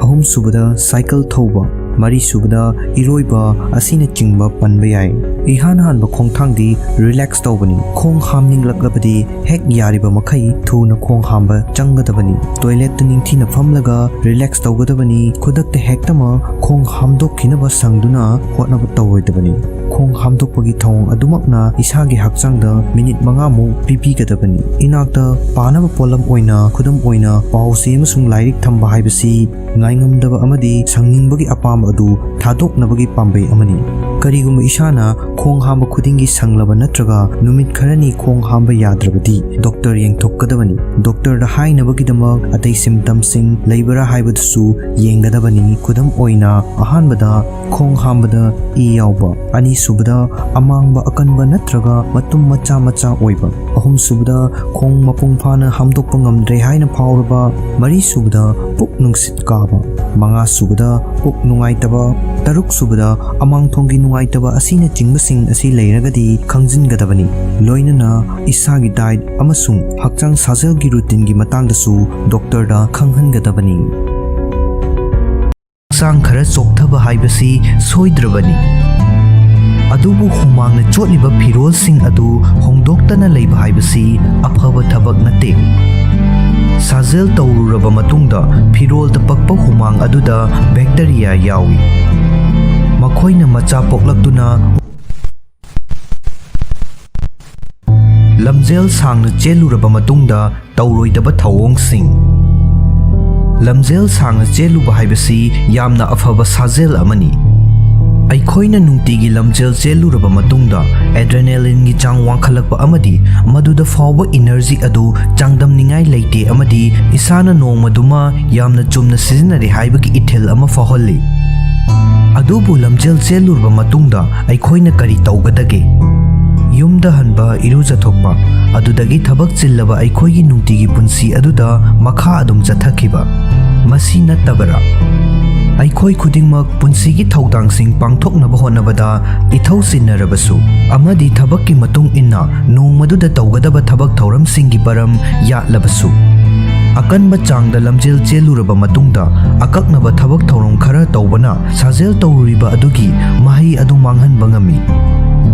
ꯑꯍꯨꯝꯁꯨꯕꯗ ꯁꯥꯏꯀꯜ ꯊꯧꯕ, ꯃꯔꯤꯁꯨꯕꯗ ꯏꯔꯣꯏꯕ ꯑꯁꯤꯅꯆꯤꯡꯕ ꯄꯟꯕ ꯌꯥꯏ꯫ ꯏꯍꯥꯟ ꯍꯥꯟꯕ ꯈꯣꯡꯊꯥꯡꯗꯤ ꯔꯤꯂꯦꯛꯁ ꯇꯧꯕꯅꯤ꯫ ꯈꯣꯡ ꯍꯥꯝꯅꯤꯡꯂꯛꯂꯕꯗꯤ ꯍꯦꯛ ꯌꯥꯔꯤꯕ ꯃꯈꯩ ꯊꯨꯅ ꯈꯣꯡ ꯍꯥꯝꯕ ꯆꯪꯒꯗꯕꯅꯤ꯫ ꯇꯣꯏꯂꯦꯠꯇ ꯅꯤꯡꯊꯤꯅ ꯐꯝꯂꯒ ꯔꯤꯂꯦꯛꯁ ꯇꯧꯒꯗꯕꯅꯤ꯫ ꯈꯨꯗꯛꯇ ꯍꯦꯛꯇꯃꯛ ꯈꯣꯡ ꯍꯥꯝꯗꯣꯛꯈꯤꯅꯕ ꯁꯪꯗꯨꯅ ꯍꯣꯠꯅꯕ ꯇꯧꯔꯣꯏꯗꯕꯅꯤ꯫ ꯈꯣꯡ ꯍꯥꯝꯗꯣꯛꯄꯒꯤ ꯊꯧꯑꯣꯡ ꯑꯗꯨꯃꯛꯅ ꯏꯁꯥꯒꯤ ꯍꯛꯆꯥꯡꯗ ꯃꯤꯅꯤꯠ 5ꯃꯨꯛ ꯄꯤꯕꯤꯒꯗꯕꯅꯤ꯫ ꯏꯅꯥꯛꯇ ꯄꯥꯅꯕ ꯄꯣꯠꯂꯝ ꯑꯣꯏꯅ ꯈꯨꯗꯝ ꯑꯣꯏꯅ ꯄꯥꯎ-ꯆꯦ ꯑꯃꯁꯨꯡ ꯂꯥꯏꯔꯤꯛ ꯊꯝꯕ ꯍꯥꯏꯕꯁꯤ ꯉꯥꯏꯉꯝꯗꯕ ꯑꯃꯗꯤ ꯁꯪꯅꯤꯡꯕꯒꯤ ꯑꯄꯥꯝꯕ ꯑꯗꯨ ꯊꯥꯗꯣꯛꯅꯕꯒꯤ ꯄꯥꯝꯕꯩ ꯑꯃꯅꯤ꯫ ꯀꯔꯤꯒꯨꯝꯕ ꯏꯁꯥꯅ ꯈꯣꯡ ꯍꯥꯝꯕ ꯈꯨꯗꯤꯡꯒꯤ ꯁꯪꯂꯕ ꯅꯠꯇ꯭ꯔꯒ ꯅꯨꯃꯤꯠ ꯈꯔꯅꯤ ꯈꯣꯡ ꯍꯥꯝꯕ ꯌꯥꯗ꯭ꯔꯕꯗꯤ ꯗꯣꯛꯇꯔ ꯌꯦꯡꯊꯣꯛꯀꯗꯕꯅꯤ꯫ ꯗꯣꯛꯇꯔꯗ ꯍꯥꯏꯅꯕꯒꯤꯗꯃꯛ ꯑꯇꯩ ꯁꯤꯝꯇꯝꯁꯤꯡ ꯂꯩꯕꯔꯥ ꯍꯥꯏꯕꯗꯨꯁꯨ ꯌꯦꯡꯒꯗꯕꯅꯤ꯫ ꯈꯨꯗꯝ ꯑꯣꯏꯅ ꯑꯍꯥꯟꯕꯗ ꯈꯣꯡ ꯍꯥꯝꯕꯗ ꯏ ꯌꯥꯎꯕ, ꯑꯅꯤꯁꯨꯕꯗ ꯑꯃꯥꯡꯕ ꯑꯀꯟꯕ ꯅꯠꯇ꯭ꯔꯒ ꯃꯇꯨꯝ ꯃꯆꯥ ꯑꯣꯏꯕ, ꯑꯍꯨꯝꯁꯨꯕꯗ ꯈꯣꯡ ꯃꯄꯨꯡ ꯐꯥꯅ ꯍꯥꯝꯗꯣꯛꯄ ꯉꯝꯗ꯭ꯔꯦ ꯍꯥꯏꯅ ꯐꯥꯎꯔꯕ, ꯃꯔꯤꯁꯨꯕꯗ ꯄꯨꯛ ꯅꯨꯡꯁꯤꯠ ꯀꯥꯕ, ꯃꯉꯥꯁꯨꯕꯗ ꯄꯨꯛ ꯅꯨꯡꯉꯥꯏꯇꯕ, ꯇꯔꯨꯛꯁꯨꯕꯗ ꯑꯃꯥꯡꯊꯣꯡꯒꯤ ꯅꯨꯡꯉꯥꯏꯇꯕ ꯑꯁꯤꯅꯆꯤꯡꯕꯁꯤꯡ ꯑꯁꯤ ꯂꯩꯔꯒꯗꯤ ꯈꯪꯖꯤꯟꯒꯗꯕꯅꯤ꯫ ꯂꯣꯏꯅꯅ ꯏꯁꯥꯒꯤ ꯗꯥꯏꯠ ꯑꯃꯁꯨꯡ ꯍꯛꯆꯥꯡ ꯁꯥꯖꯦꯜꯒꯤ ꯔꯨꯇꯤꯟꯒꯤ ꯃꯇꯥꯡꯗꯁꯨ ꯗꯣꯛꯇꯔꯗ ꯈꯪꯍꯟꯒꯗꯕꯅꯤ꯫ ꯍꯛꯆꯥꯡ ꯈꯔ ꯆꯣꯛꯊꯕ ꯍꯥꯏꯕꯁꯤ ꯁꯣꯏꯗ꯭ꯔꯕꯅꯤ, ꯑꯗꯨꯕꯨ ꯍꯨꯃꯥꯡꯅ ꯆꯣꯠꯂꯤꯕ ꯐꯤꯔꯣꯜꯁꯤꯡ ꯑꯗꯨ ꯍꯣꯡꯗꯣꯛꯇꯅ ꯂꯩꯕ ꯍꯥꯏꯕꯁꯤ ꯑꯐꯕ ꯊꯕꯛ ꯅꯠꯇꯦ꯫ ꯁꯥꯖꯦꯜ ꯇꯧꯔꯨꯔꯕ ꯃꯇꯨꯡꯗ ꯐꯤꯔꯣꯜꯗ ꯄꯛꯄ ꯍꯨꯃꯥꯡ ꯑꯗꯨꯗ ꯕꯦꯛꯇꯦꯔꯤꯌꯥ ꯌꯥꯎꯏ꯫ ꯃꯈꯣꯏꯅ ꯃꯆꯥ ꯄꯣꯛꯂꯛꯇꯨꯅ ꯂꯝꯖꯦꯜ ꯁꯥꯡꯅ ꯆꯦꯜꯂꯨꯔꯕ ꯃꯇꯨꯡꯗ ꯇꯧꯔꯣꯏꯗꯕ ꯊꯧꯑꯣꯡꯁꯤꯡ꯫ ꯂꯝꯖꯦꯜ ꯁꯥꯡꯅ ꯆꯦꯜꯂꯨꯕ ꯍꯥꯏꯕꯁꯤ ꯌꯥꯝꯅ ꯑꯐꯕ ꯁꯥꯖꯦꯜ ꯑꯃꯅꯤ꯫ ꯑꯩꯈꯣꯏꯅ ꯅꯨꯡꯇꯤꯒꯤ ꯂꯝꯖꯦꯜ ꯆꯦꯜꯂꯨꯔꯕ ꯃꯇꯨꯡꯗ ꯑꯦꯗ꯭ꯔꯦꯅꯦꯂꯤꯟꯒꯤ ꯆꯥꯡ ꯋꯥꯡꯈꯠꯂꯛꯄ ꯑꯃꯗꯤ ꯃꯗꯨꯗ ꯐꯥꯎꯕ ꯏꯅꯔꯖꯤ ꯑꯗꯨ ꯆꯥꯡꯗꯝꯅꯤꯡꯉꯥꯏ ꯂꯩꯇꯦ ꯑꯃꯗꯤ ꯏꯁꯥꯅ ꯅꯣꯡꯃꯗꯨꯃ ꯌꯥꯝꯅ ꯆꯨꯝꯅ ꯁꯤꯖꯤꯟꯅꯔꯦ ꯍꯥꯏꯕꯒꯤ ꯏꯊꯤꯜ ꯑꯃ ꯐꯥꯎꯍꯜꯂꯤ꯫ ꯑꯗꯨꯕꯨ ꯂꯝꯖꯦꯜ ꯆꯦꯜꯂꯨꯔꯕ ꯃꯇꯨꯡꯗ ꯑꯩꯈꯣꯏꯅ ꯀꯔꯤ ꯇꯧꯒꯗꯒꯦ? ꯌꯨꯝꯗ ꯍꯟꯕ, ꯏꯔꯨꯖꯊꯣꯛꯄ, ꯑꯗꯨꯗꯒꯤ ꯊꯕꯛ ꯆꯤꯜꯂꯕ ꯑꯩꯈꯣꯏꯒꯤ ꯅꯨꯡꯇꯤꯒꯤ ꯄꯨꯟꯁꯤ ꯑꯗꯨꯗ ꯃꯈꯥ ꯑꯗꯨꯝ ꯆꯠꯊꯈꯤꯕ, ꯃꯁꯤ ꯅꯠꯇꯕꯔꯥ? ꯑꯩꯈꯣꯏ ꯈꯨꯗꯤꯡꯃꯛ ꯄꯨꯟꯁꯤꯒꯤ ꯊꯧꯗꯥꯡꯁꯤꯡ ꯄꯥꯡꯊꯣꯛꯅꯕ ꯍꯣꯠꯅꯕꯗ ꯏꯊꯧ ꯆꯤꯟꯅꯔꯕꯁꯨ ꯑꯃꯗꯤ ꯊꯕꯛꯀꯤ ꯃꯇꯨꯡ ꯏꯟꯅ ꯅꯣꯡꯃꯗꯨꯗ ꯇꯧꯒꯗꯕ ꯊꯕꯛ ꯊꯧꯔꯝꯁꯤꯡꯒꯤ ꯃꯔꯝ ꯌꯥꯠꯂꯕꯁꯨ ꯑꯀꯟꯕ ꯆꯥꯡꯗ ꯂꯝꯖꯦꯜ ꯆꯦꯜꯂꯨꯔꯕ ꯃꯇꯨꯡꯗ ꯑꯀꯛꯅꯕ ꯊꯕꯛ ꯊꯧꯔꯝ ꯈꯔ ꯇꯧꯕꯅ ꯁꯥꯖꯦꯜ ꯇꯧꯔꯨꯔꯤꯕ ꯑꯗꯨꯒꯤ ꯃꯍꯩ ꯑꯗꯨ ꯃꯥꯡꯍꯟꯕ ꯉꯝꯃꯤ꯫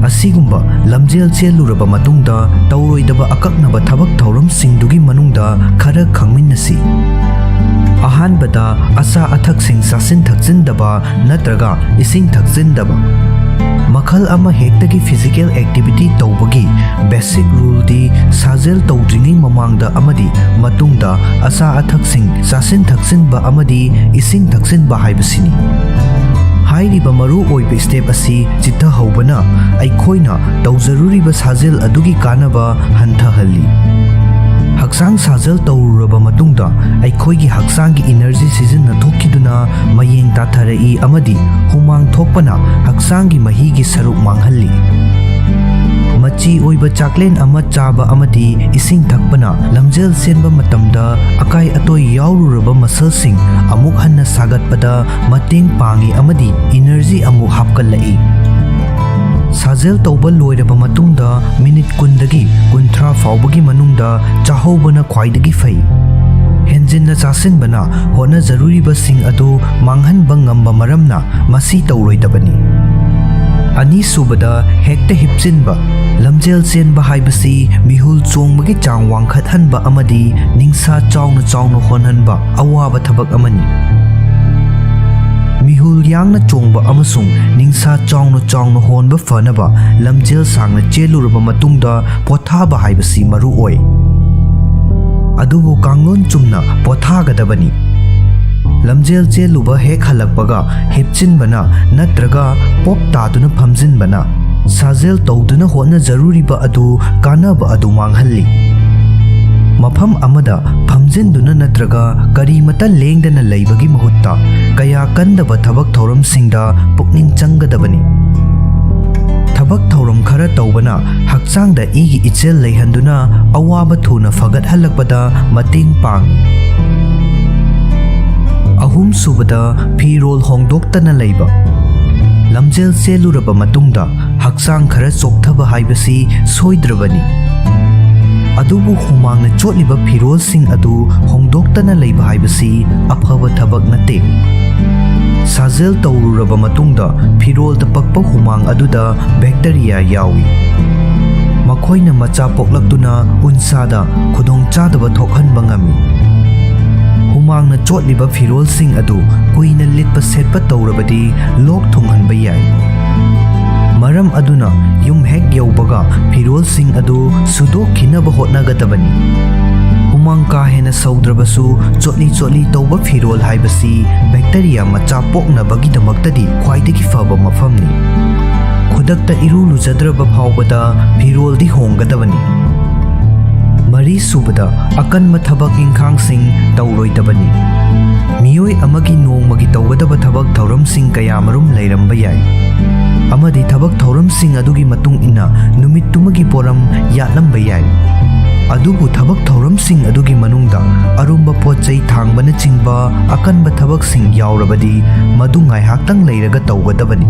ꯑꯁꯤꯒꯨꯝꯕ ꯂꯝꯖꯦꯜ ꯆꯦꯜꯂꯨꯔꯕ ꯃꯇꯨꯡꯗ ꯇꯧꯔꯣꯏꯗꯕ ꯑꯀꯛꯅꯕ ꯊꯕꯛ ꯊꯧꯔꯝꯁꯤꯡꯗꯨꯒꯤ ꯃꯅꯨꯡꯗ ꯈꯔ ꯈꯪꯃꯤꯟꯅꯁꯤ꯫ ꯑꯍꯥꯟꯕꯗ ꯑꯆꯥ ꯑꯊꯛꯁꯤꯡ ꯆꯥꯁꯤꯟ ꯊꯛꯆꯤꯟꯗꯕ ꯅꯠꯇ꯭ꯔꯒ ꯏꯁꯤꯡ ꯊꯛꯆꯤꯟꯗꯕ꯫ मखल अमा हेक्तगी फिजिकल एक्टिविटी तौबगी बेसिक रूल दी साजेल तौद्रिंगी ममांगदा अमदी मतुंगदा असा अथक्सिंग चासिन थक्सिनबा अमदी इसिंग थक्सिनबा हाइबसिनी हाइरिबा मरु ओइबा स्टेप असि चित्थहौबना अइखोइना तौजरुरिबा साजेल अदुगी कानबा हंथहल्ली हक्चांग साजेल तौरुरबा मतुंगदा अइखोइगी हक्चांगी एनर्जी सिजिन्ना थोक्खिदुना मयेंग ताथरई अमदी हुमांग थोकपना हक्चांगी महीगी सरुक मांगहल्ली मची ओइबा चाकलेन अमा चाबा अमदी इसिंग थकपना लमजेल सेनबा मतमदा अकाई अतोय यावरुरबा मसलसिंग अमुक हन्ना सागतपदा मतेंग पांगी अमदी एनर्जी अमुक हापकलई साजेल तौबा लोइरबा मतुंगदा मिनिट 10 फाउबगी मनुंगदा चाहौबना ख्वाइदगी फै हेंजिनना चासिनबना होना जरूरीबसिंग अदु मांगहनबा ngamba maramna masi तौरोइदबनी अनि सुबदा हेक्ता हिपचिनबा लमजेल चेनबा हाइबसी मिहुल चोंगबगी चांग वांखतहनबा अमदी निंसा चावना चावना होनहनबा अवाबा थबक अमनी मिहुल यांगना चोंगबा अमसुंग निंसा चावना चावना होनबा फनबा लमजेल सांगना चेलुरबा मतुंगदा पोथाबा हाइबसी मरु ओय अदुबु कांगलोन चुमना पोथागदबनी लमजेल चेलुबा हेक हलकपगा हिपचिनबना नत्रगा पोप तादुना फमजिनबना साजेल तौदुना होना जरूरीबा अदु कानबा अदु मांगहल्ली मफम अमदा फमजिनदुना नत्रगा करीमता लेंगदना लैबगी महुत्ता कया कंदबा थबक थौरमसिंगदा पुकनिंग चंगदबनी थबक थौरम खरा तौबना हक्चांगदा इगी इचेल लैहंदुना अवाबा थुना फगत हलकपदा मतेंग पांग अहुम सुबदा फिरोल होंगदोक्तना लैबा लमजेल चेलुरबा मतुंगदा हक्चांग खरा चोक्थबा हाइबसी सोइद्रबनी अदुबु हुमांगना चोटलिबा फिरोलसिंग अदु होंगदोक्तना लैबा हाइबसी अफबा थबक नते साजेल तौरुरबा मतुंगदा फिरोलदा पक्पा हुमांग अदुदा बैक्टीरिया यावी मखोइना मचा पोक्लक्तुना उनसादा खुदोंग चादबा थोखहनबा ngami हुमांगना चोटलिबा फिरोलसिंग अदु कुइना लिटपा सेटपा तौरबदी लोक थोंगहनबा याय मरम अदुना युम हेक यौबगा फिरोलसिंग अदु सुदोखिनबा होटनागदबनी हुमांग का हेना सौद्रबसु चोटली चोटली तौबा फिरोल हाइबसी बैक्टीरिया मचा पोक्नबगीदमक्तदी ख्वाइदगी फबा मफमनी खुदक्ता इरु लुजद्रबा फावबदा फिरोलदी होंगदबनी मरी सुबदा अकन्म थबक इंखांगसिंग तौरोइदबनी मियोय अमगी नोंमगी तौगदबा थबक थौरमसिंग कयामरुम लैरंबा याय अमदी थबक थौरमसिंग अदुगी मतुंग इना नुमित्तुमगी पोरम यातलंबा याय अदुबु थबक थौरमसिंग अदुगी मनुंगदा अरुंबा पोचै थांगबना चिंबा अकन्बा थबकसिंग यावरबदी मदु ngaihaktang लैरगा तौगदबनी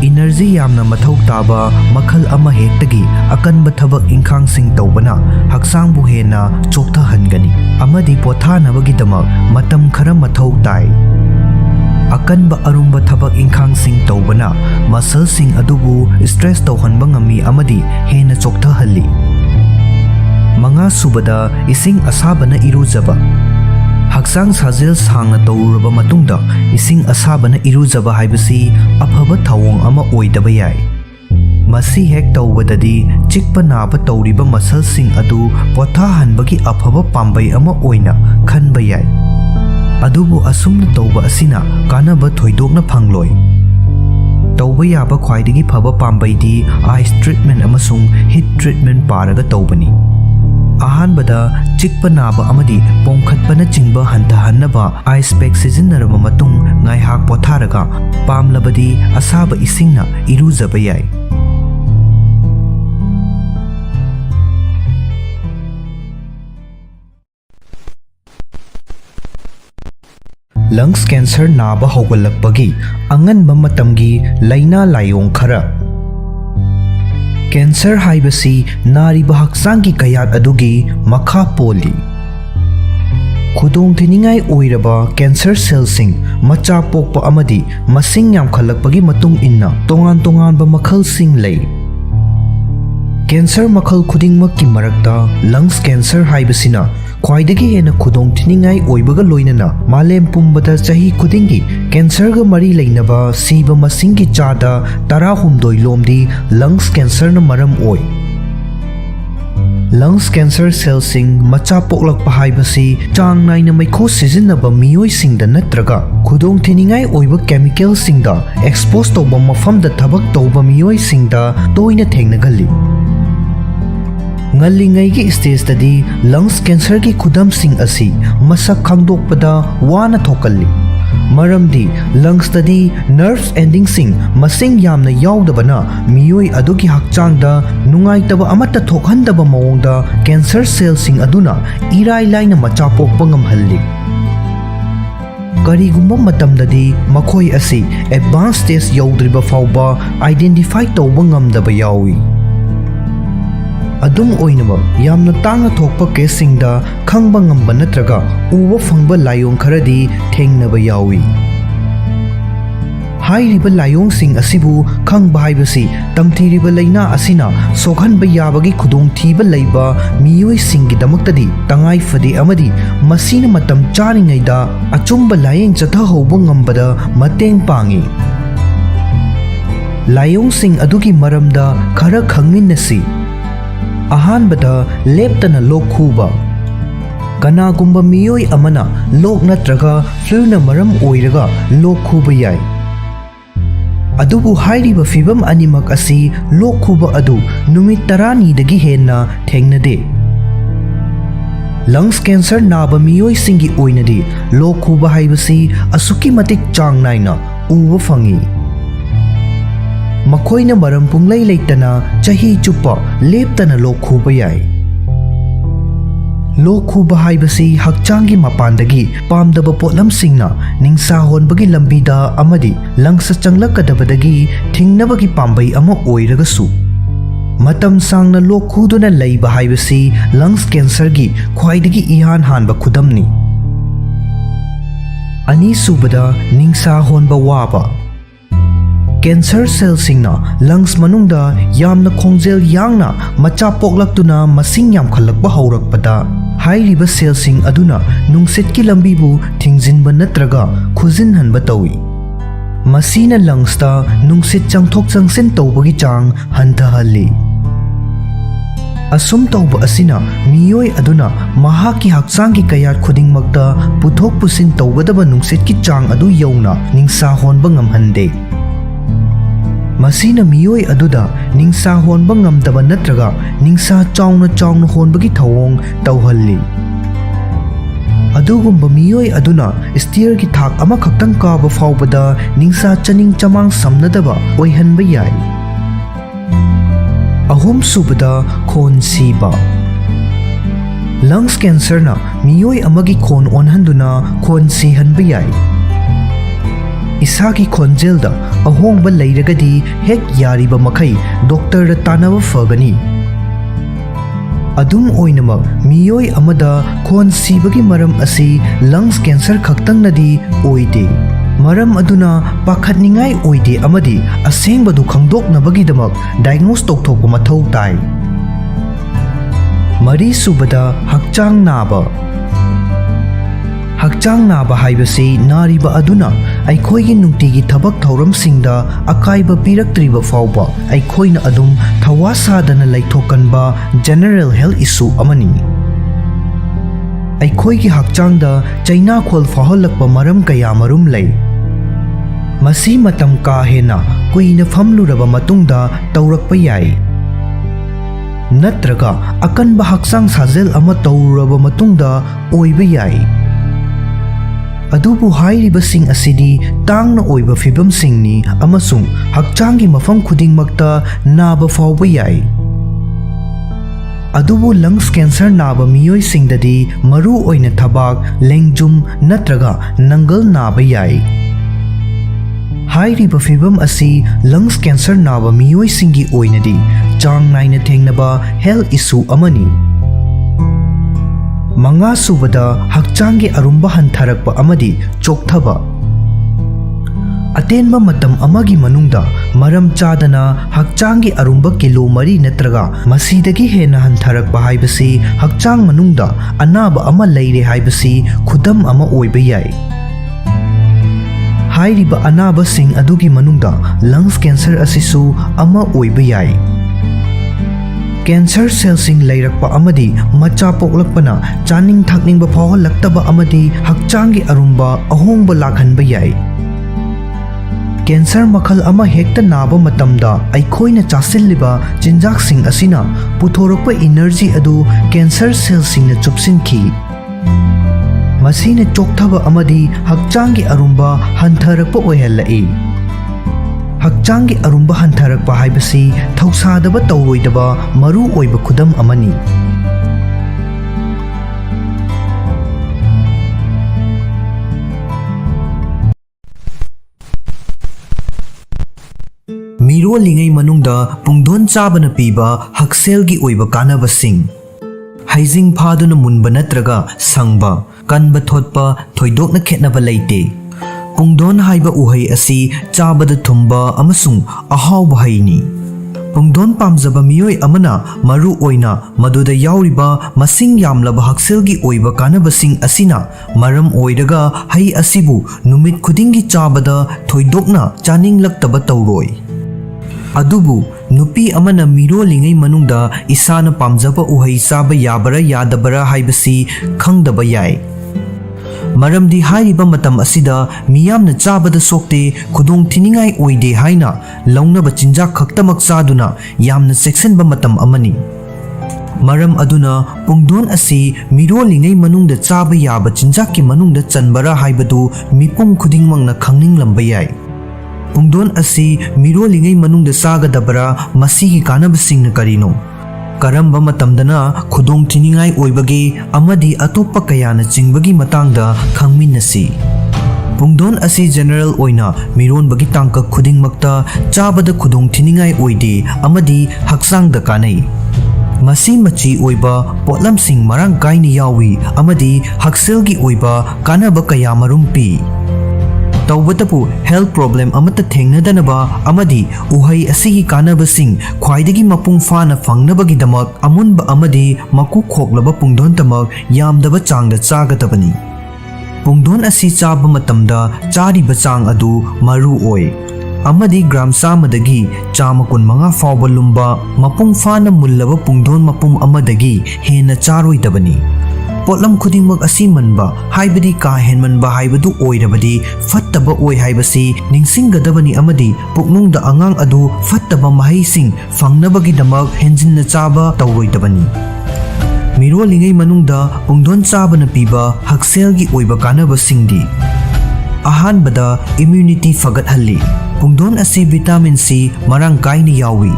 एनर्जी यामना मथौ ताबा मखल अमा हेक्तगी अकनबा थबक इंखांगसिंग तौबना हक्चांगबु हेना चोक्थहनगनी अमदी पोथानबगीदमक मतम खरा मथौ ताई अकनबा अरुंबा थबक इंखांगसिंग तौबना मसलसिंग अदुबु स्ट्रेस तौहनबा ngami अमदी हेना चोक्थहल्ली मंगा सुबदा इसिंग असाबना इरुजबा हक्चांग साजेल सांगना तौरुरबा मतुंगदा इसिंग असाबना इरुजबा हाइबसी अफबा थवोंग अमा ओइदबा याय मसी हेक तौबददी चिकपा नाबा तौरिबा मसलसिंग अदु पोथाहनबगी अफबा पाम्बै अमा ओइना खनबा याय अदुबु असुमना तौबा असिना कानबा थोइदोकना फंगलोय तौबा याबा ख्वाइदगी फबा पाम्बैदी आइस ट्रीटमेंट अमसुंग हिट ट्रीटमेंट पारगा तौबनी अहानबदा चिकपा नाबा अमदी पोंखतपना चिंबा हंथहन्नबा आइस पैक सिजिन्नरबा मतुंग ngaihaak पोथारगा पामलबदी असाबा इसिंगना इरुजबा याय लंग्स कैंसर नाबा हौगलक्पगी अंगनबा मतमगी लैना लायोंग खरा कैंसर हाइबसी नारीबा हक्चांगी कयात अदुगी मखा पोली खुदोंग थिनिंगाई ओइरबा कैंसर सेलसिंग मचा पोकपा अमदी मसिंग यामखलक्पगी मतुंग इन्ना तोंगान तोंगानबा मखलसिंग लई कैंसर मखल खुदिंगमक्की मरक्ता लंग्स कैंसर हाइबसिना ख्वाइदगी हेन खुदोंथिनिंगाई ओइबगा लोइनना मालेम पुंबदा चाही खुदिंगी कैंसरगा मरी लेनबा सीबा मसिंगी चादा 13 लोमदी लंग्स कैंसरना मरम ओइ। लंग्स कैंसर सेल्सिंग मचा पोकलकपा हाइबसी चांग नाइना मैखो सिजिन्नबा मियोइसिंगदा नत्रगा खुदोंथिनिंगाई ओइबा केमिकलसिंगदा एक्सपोज तौबा मफमदा थबक तौबा मियोइसिंगदा तोइना थेंगनगल्ली। ngalingay stage tadi lungs cancer ki khudam sing asi masak khangdokpada wana thokalli maramdi lungs tadi nerves ending sing masing yamna yaudabana miyoi adugi hakchang da nungai taba amata thokhandaba mawongda cancer cell sing aduna irai laina macha pokpa ngamhalli karigumba matamdadi makhoi asi advanced stage yaudriba fauba identify tawba ngamdaba yawi adum oinaba yamna tangna thokpa kesinda khangba ngamba natraga uwa phangba layong kharadi thengnaba yawi hairiba layong sing asibu khangba haibasi tamthiriba laina asina sokhanba yabagi khudong thiba leiba miyoi singi damaktadi tangai fadi amadi masina matam charingaida achumba layeng chatha hoba ngambada mateng pangi layong sing adugi maramda khara khangminnasi ahanbada leptana lok khuba kanagumba miyoi amana lok natraga flu na maram oiraga lok khuba yai adubu hairiba fibam animak asi lok khuba adu numit 10 dagi henna thengnade lungs cancer naba miyoi singi oinadi lok khuba haibasi asuki matik chang naina uwa fangi makoina maram punglai leitana chahi chupa leptana lok khuba yai lok khuba haibasi hakchangi mapandagi pamdaba potlam singna ningsa honbagi lambida amadi langsa changlakadabadagi thingnabagi pambai ama oiraga su matam sangna lok khuduna leiba haibasi lungs cancer gi khwaidagi ihan hanba khudamni ani subada ningsa honba waba cancer cell singna lungs manungda yamna khongjel yangna macha poklaktuna masing yam khalakba haurakpada hairiba cell sing aduna nungset ki lambi bu thingjinba natraga khujin hanba tawi masina lungs ta nungset changthok changsen tawbagi chang hanthahalli asum tawba asina miyoi aduna mahaki hakchangi kayat khudingmakta puthok pusin tawgadaba nungset ki chang adu yauna ningsa honba ngamhande masina miyoi aduda ningsa honba ngamdaba natraga ningsa chauna honbagi thawong tawhalli adugumba miyoi aduna steer ki thak ama khaktang kaba faubada ningsa chaning chamang samnadaba oihanba yai ahum subada khon siba lungs cancer na miyoi amagi khon onhanduna khon si hanba yai isagi khonjelda ahongba leiragadi hek yariba makai doctor da tanaba fagani adum oinamak miyoi amada khon sibagi maram asi lungs cancer khaktang nadi oide maram aduna pakhatningai oide amadi asengbadu khangdoknabagi damak diagnose tokthokpa mathau tai mari subada hakchang naba hakchang naba haibasi nariba aduna aikhoigi nungtigi thabak thauramsingda akaiba piraktriba fauba aikhoina adum thawasadana laithokanba general health issue amani aikhoigi hakchangda chaina khol faholakpa maram kaya marum lei masi matam ka hena kuina famluraba matungda taurakpa yai natraga akanba hakchang sajel ama tauraba matungda oiba yai adubu hairiba sing asidi tangna oiba fibam singni amasung hakchangi mafam khudingmakta naba fauba yai adubu lungs cancer naba miyoi singdadi maru oina thabak lengjum natraga nangal naba yai hairiba fibam asi lungs cancer naba miyoi singi oinadi chang naina thengnaba health issue amani manga subada hakchangi arumba hantharakpa amadi chokthaba ꯑꯇꯦꯟꯕ ꯃꯇꯝ ꯑꯃꯒꯤ ꯃꯅꯨꯡꯗ ꯃꯔꯝ ꯆꯥꯗꯅ ꯍꯛꯆꯥꯡꯒꯤ ꯑꯔꯨꯝꯕ kilo 4 ꯅꯠꯇ꯭ꯔꯒ ꯃꯁꯤꯗꯒꯤ ꯍꯦꯟꯅ ꯍꯟꯊꯔꯛꯄ ꯍꯥꯏꯕꯁꯤ ꯍꯛꯆꯥꯡ ꯃꯅꯨꯡꯗ ꯑꯅꯥꯕ ꯑꯃ ꯂꯩꯔꯦ ꯍꯥꯏꯕꯁꯤ ꯈꯨꯗꯝ ꯑꯃ ꯑꯣꯏꯕ ꯌꯥꯏ꯫ ꯍꯥꯏꯔꯤꯕ ꯑꯅꯥꯕꯁꯤꯡ ꯑꯗꯨꯒꯤ ꯃꯅꯨꯡꯗ ꯂꯪꯁ ꯀꯦꯟꯁꯔ ꯑꯁꯤꯁꯨ ꯑꯃ ꯑꯣꯏꯕ ꯌꯥꯏ꯫ ꯀꯦꯟꯁꯔ ꯁꯦꯜꯁꯤꯡ ꯂꯩꯔꯛꯄ ꯑꯃꯗꯤ ꯃꯆꯥ ꯄꯣꯛꯂꯛꯄꯅ ꯆꯥꯅꯤꯡ ꯊꯛꯅꯤꯡꯕ ꯐꯥꯎꯍꯜꯂꯛꯇꯕ ꯑꯃꯗꯤ ꯍꯛꯆꯥꯡꯒꯤ ꯑꯔꯨꯝꯕ ꯑꯍꯣꯡꯕ ꯂꯥꯛꯍꯟꯕ ꯌꯥꯏ꯫ ꯀꯦꯟꯁꯔ ꯃꯈꯜ ꯑꯃ ꯍꯦꯛꯇ ꯅꯥꯕ ꯃꯇꯝꯗ ꯑꯩꯈꯣꯏꯅ ꯆꯥꯁꯤꯜꯂꯤꯕ ꯆꯤꯟꯖꯥꯛꯁꯤꯡ ꯑꯁꯤꯅ ꯄꯨꯊꯣꯔꯛꯄ ꯏꯅꯔꯖꯤ ꯑꯗꯨ ꯀꯦꯟꯁꯔ ꯁꯦꯜꯁꯤꯡꯅ ꯆꯨꯞꯁꯤꯟꯈꯤ꯫ ꯃꯁꯤꯅ ꯆꯣꯛꯊꯕ ꯑꯃꯗꯤ ꯍꯛꯆꯥꯡꯒꯤ ꯑꯔꯨꯝꯕ ꯍꯟꯊꯔꯛꯄ ꯑꯣꯏꯍꯜꯂꯛꯏ꯫ ꯍꯛꯆꯥꯡꯒꯤ ꯑꯔꯨꯝꯕ ꯍꯟꯊꯔꯛꯄ ꯍꯥꯏꯕꯁꯤ ꯊꯧꯁꯥꯗꯕ ꯇꯧꯔꯣꯏꯗꯕ ꯃꯔꯨ ꯑꯣꯏꯕ ꯈꯨꯗꯝ ꯑꯃꯅꯤ꯫ ꯃꯤꯔꯣꯜꯂꯤꯉꯩ ꯃꯅꯨꯡꯗ ꯄꯨꯡꯗꯣꯟ ꯆꯥꯕꯅ ꯄꯤꯕ ꯍꯛꯁꯦꯜꯒꯤ ꯑꯣꯏꯕ ꯀꯥꯟꯅꯕꯁꯤꯡ꯫ ꯍꯩꯖꯤꯡ ꯐꯥꯗꯨꯅ ꯃꯨꯟꯕ ꯅꯠꯇ꯭ꯔꯒ ꯁꯪꯕ, ꯀꯟꯕ ꯊꯣꯠꯄ ꯊꯣꯏꯗꯣꯛꯅ ꯈꯦꯠꯅꯕ ꯂꯩꯇꯦ꯫ ꯄꯨꯡꯗꯣꯟ ꯍꯥꯏꯕ ꯎꯍꯩ ꯑꯁꯤ ꯆꯥꯕꯗ ꯊꯨꯝꯕ ꯑꯃꯁꯨꯡ ꯑꯍꯥꯎꯕ ꯍꯩꯅꯤ꯫ ꯄꯨꯡꯗꯣꯟ ꯄꯥꯝꯖꯕ ꯃꯤꯑꯣꯏ ꯑꯃꯅ ꯃꯔꯨ ꯑꯣꯏꯅ ꯃꯗꯨꯗ ꯌꯥꯎꯔꯤꯕ ꯃꯁꯤꯡ ꯌꯥꯝꯂꯕ ꯍꯛꯁꯦꯜꯒꯤ ꯑꯣꯏꯕ ꯀꯥꯟꯅꯕꯁꯤꯡ ꯑꯁꯤꯅ ꯃꯔꯝ ꯑꯣꯏꯔꯒ ꯍꯩ ꯑꯁꯤꯕꯨ ꯅꯨꯃꯤꯠ ꯈꯨꯗꯤꯡꯒꯤ ꯆꯥꯕꯗ ꯊꯣꯏꯗꯣꯛꯅ ꯆꯥꯅꯤꯡꯂꯛꯇꯕ ꯇꯧꯔꯣꯏ꯫ ꯑꯗꯨꯕꯨ ꯅꯨꯄꯤ ꯑꯃꯅ ꯃꯤꯔꯣꯜꯂꯤꯉꯩ ꯃꯅꯨꯡꯗ ꯏꯁꯥꯅ ꯄꯥꯝꯖꯕ ꯎꯍꯩ ꯆꯥꯕ ꯌꯥꯕꯔꯥ ꯌꯥꯗꯕꯔꯥ ꯍꯥꯏꯕꯁꯤ ꯈꯪꯗꯕ ꯌꯥꯏ꯫ ꯃꯔꯝꯗꯤ ꯍꯥꯏꯔꯤꯕ ꯃꯇꯝ ꯑꯁꯤꯗ ꯃꯤꯌꯥꯝꯅ ꯆꯥꯕꯗ ꯁꯣꯛꯇꯦ, ꯈꯨꯗꯣꯡꯊꯤꯅꯤꯡꯉꯥꯏ ꯑꯣꯏꯗꯦ ꯍꯥꯏꯅ ꯂꯧꯅꯕ ꯆꯤꯟꯖꯥꯛ ꯈꯛꯇꯃꯛ ꯆꯥꯗꯨꯅ ꯌꯥꯝꯅ ꯆꯦꯛꯁꯤꯟꯕ ꯃꯇꯝ ꯑꯃꯅꯤ꯫ ꯃꯔꯝ ꯑꯗꯨꯅ ꯄꯨꯡꯗꯣꯟ ꯑꯁꯤ ꯃꯤꯔꯣꯜꯂꯤꯉꯩ ꯃꯅꯨꯡꯗ ꯆꯥꯕ ꯌꯥꯕ ꯆꯤꯟꯖꯥꯛꯀꯤ ꯃꯅꯨꯡꯗ ꯆꯟꯕꯔꯥ ꯍꯥꯏꯕꯗꯨ ꯃꯤꯄꯨꯝ ꯈꯨꯗꯤꯡꯃꯛꯅ ꯈꯪꯅꯤꯡꯂꯝꯕ ꯌꯥꯏ꯫ ꯄꯨꯡꯗꯣꯟ ꯑꯁꯤ ꯃꯤꯔꯣꯜꯂꯤꯉꯩ ꯃꯅꯨꯡꯗ ꯆꯥꯒꯗꯕꯔꯥ? ꯃꯁꯤꯒꯤ ꯀꯥꯟꯅꯕꯁꯤꯡꯅ ꯀꯔꯤꯅꯣ? ꯀꯔꯝꯕ ꯃꯇꯝꯗꯅ ꯈꯨꯗꯣꯡꯊꯤꯅꯤꯡꯉꯥꯏ ꯑꯣꯏꯕꯒꯦ ꯑꯃꯗꯤ ꯑꯇꯣꯞꯄ ꯀꯌꯥꯅ ꯆꯤꯡꯕꯒꯤ ꯃꯇꯥꯡꯗ ꯈꯪꯃꯤꯟꯅꯁꯤ꯫ ꯄꯨꯡꯗꯣꯟ ꯑꯁꯤ ꯖꯦꯅꯔꯦꯜ ꯑꯣꯏꯅ ꯃꯤꯔꯣꯟꯕꯒꯤ ꯇꯥꯡꯀꯛ ꯈꯨꯗꯤꯡꯃꯛꯇ ꯆꯥꯕꯗ ꯈꯨꯗꯣꯡꯊꯤꯅꯤꯡꯉꯥꯏ ꯑꯣꯏꯗꯦ ꯑꯃꯗꯤ ꯍꯛꯆꯥꯡꯗ ꯀꯥꯟꯅꯩ꯫ ꯃꯁꯤ ꯃꯆꯤ ꯑꯣꯏꯕ ꯄꯣꯠꯂꯝꯁꯤꯡ ꯃꯔꯥꯡ ꯀꯥꯏꯅ ꯌꯥꯎꯏ ꯑꯃꯗꯤ ꯍꯛꯁꯦꯜꯒꯤ ꯑꯣꯏꯕ ꯀꯥꯟꯅꯕ ꯀꯌꯥꯃꯔꯨꯝ ꯄꯤ꯫ ꯇꯧꯕꯇꯕꯨ ꯍꯦꯜꯊ ꯄ꯭ꯔꯣꯕ꯭ꯂꯦꯝ ꯑꯃꯠꯇ ꯊꯦꯡꯅꯗꯅꯕ ꯑꯃꯗꯤ ꯎꯍꯩ ꯑꯁꯤꯒꯤ ꯀꯥꯟꯅꯕꯁꯤꯡ ꯈ꯭ꯋꯥꯏꯗꯒꯤ ꯃꯄꯨꯡ ꯐꯥꯅ ꯐꯪꯅꯕꯒꯤꯗꯃꯛ ꯑꯃꯨꯟꯕ ꯑꯃꯗꯤ ꯃꯀꯨ ꯈꯣꯛꯂꯕ ꯄꯨꯡꯗꯣꯟꯇꯃꯛ ꯌꯥꯝꯗꯕ ꯆꯥꯡꯗ ꯆꯥꯒꯗꯕꯅꯤ꯫ ꯄꯨꯡꯗꯣꯟ ꯑꯁꯤ ꯆꯥꯕ ꯃꯇꯝꯗ ꯆꯥꯔꯤꯕ ꯆꯥꯡ ꯑꯗꯨ ꯃꯔꯨ ꯑꯣꯏ ꯑꯃꯗꯤ ꯒ꯭ꯔꯥꯝ 100ꯗꯒꯤ 125 ꯐꯥꯎꯕ ꯂꯨꯝꯕ ꯃꯄꯨꯡ ꯐꯥꯅ ꯃꯨꯜꯂꯕ ꯄꯨꯡꯗꯣꯟ ꯃꯄꯨꯝ ꯑꯃꯗꯒꯤ ꯍꯦꯟꯅ ꯆꯥꯔꯣꯏꯗꯕꯅꯤ꯫ ꯄꯣꯠꯂꯝ ꯈꯨꯗꯤꯡꯃꯛ ꯑꯁꯤ ꯃꯟꯕ ꯍꯥꯏꯕꯗꯤ ꯀꯥ ꯍꯦꯟꯃꯟꯕ ꯍꯥꯏꯕꯗꯨ ꯑꯣꯏꯔꯕꯗꯤ ꯐꯠꯇꯕ ꯑꯣꯏ ꯍꯥꯏꯕꯁꯤ ꯅꯤꯡꯁꯤꯡꯒꯗꯕꯅꯤ ꯑꯃꯗꯤ ꯄꯨꯛꯅꯨꯡꯗ ꯑꯉꯥꯡ ꯑꯗꯨ ꯐꯠꯇꯕ ꯃꯍꯩꯁꯤꯡ ꯐꯪꯅꯕꯒꯤꯗꯃꯛ ꯍꯦꯟꯖꯤꯟꯅ ꯆꯥꯕ ꯇꯧꯔꯣꯏꯗꯕꯅꯤ꯫ ꯃꯤꯔꯣꯜꯂꯤꯉꯩ ꯃꯅꯨꯡꯗ ꯄꯨꯡꯗꯣꯟ ꯆꯥꯕꯅ ꯄꯤꯕ ꯍꯛꯁꯦꯜꯒꯤ ꯑꯣꯏꯕ ꯀꯥꯟꯅꯕꯁꯤꯡꯗꯤ: ꯑꯍꯥꯟꯕꯗ ꯏꯝꯃ꯭ꯌꯨꯅꯤꯇꯤ ꯐꯒꯠꯍꯜꯂꯤ꯫ ꯄꯨꯡꯗꯣꯟ ꯑꯁꯤ ꯚꯤꯇꯥꯃꯤꯟ ꯁꯤ ꯃꯔꯥꯡ ꯀꯥꯏꯅ ꯌꯥꯎꯏ꯫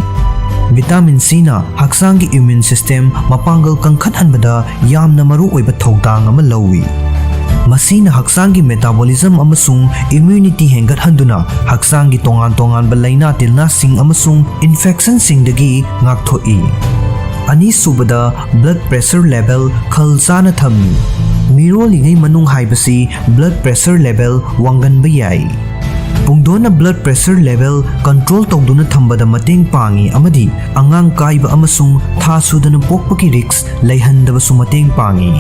ꯚꯤꯇꯥꯃꯤꯟ ꯁꯤꯅ ꯍꯛꯆꯥꯡꯒꯤ ꯏꯝꯃ꯭ꯌꯨꯟ ꯁꯤꯁꯇꯦꯝ ꯃꯄꯥꯡꯒꯜ ꯀꯟꯈꯠꯍꯟꯕꯗ ꯌꯥꯝꯅ ꯃꯔꯨꯑꯣꯏꯕ ꯊꯧꯗꯥꯡ ꯑꯃ ꯂꯧꯏ꯫ ꯃꯁꯤꯅ ꯍꯛꯆꯥꯡꯒꯤ ꯃꯦꯇꯥꯕꯣꯂꯤꯖꯝ ꯑꯃꯁꯨꯡ ꯏꯝꯃ꯭ꯌꯨꯅꯤꯇꯤ ꯍꯦꯟꯒꯠꯍꯟꯗꯨꯅ ꯍꯛꯆꯥꯡꯒꯤ ꯇꯣꯉꯥꯟ-ꯇꯣꯉꯥꯟꯕ ꯂꯩꯅꯥ ꯇꯤꯟꯅꯥꯁꯤꯡ ꯑꯃꯁꯨꯡ ꯏꯟꯐꯦꯛꯁꯟꯁꯤꯡꯗꯒꯤ ꯉꯥꯛꯊꯣꯛꯏ꯫ ꯑꯅꯤꯁꯨꯕꯗ ꯕ꯭ꯂꯗ ꯄ꯭ꯔꯦꯁꯔ ꯂꯦꯚꯦꯜ ꯈꯜ ꯆꯥꯅ ꯊꯝꯃꯤ꯫ ꯃꯤꯔꯣꯜꯂꯤꯉꯩ ꯃꯅꯨꯡ ꯍꯥꯏꯕꯁꯤ ꯕ꯭ꯂꯗ ꯄ꯭ꯔꯦꯁꯔ ꯂꯦꯚꯦꯜ ꯋꯥꯡꯒꯟꯕ ꯌꯥꯏ꯫ ꯄꯨꯡꯗꯣꯟꯅ ꯕ꯭ꯂꯗ ꯄ꯭ꯔꯦꯁꯔ ꯂꯦꯚꯦꯜ ꯀꯟꯇ꯭ꯔꯣꯜ ꯇꯧꯗꯨꯅ ꯊꯝꯕꯗ ꯃꯇꯦꯡ ꯄꯥꯡꯏ ꯑꯃꯗꯤ ꯑꯉꯥꯡ ꯀꯥꯏꯕ ꯑꯃꯁꯨꯡ ꯊꯥ ꯁꯨꯗꯅ ꯄꯣꯛꯄꯒꯤ ꯔꯤꯛꯁ ꯂꯩꯍꯟꯗꯕꯁꯨ ꯃꯇꯦꯡ ꯄꯥꯡꯏ꯫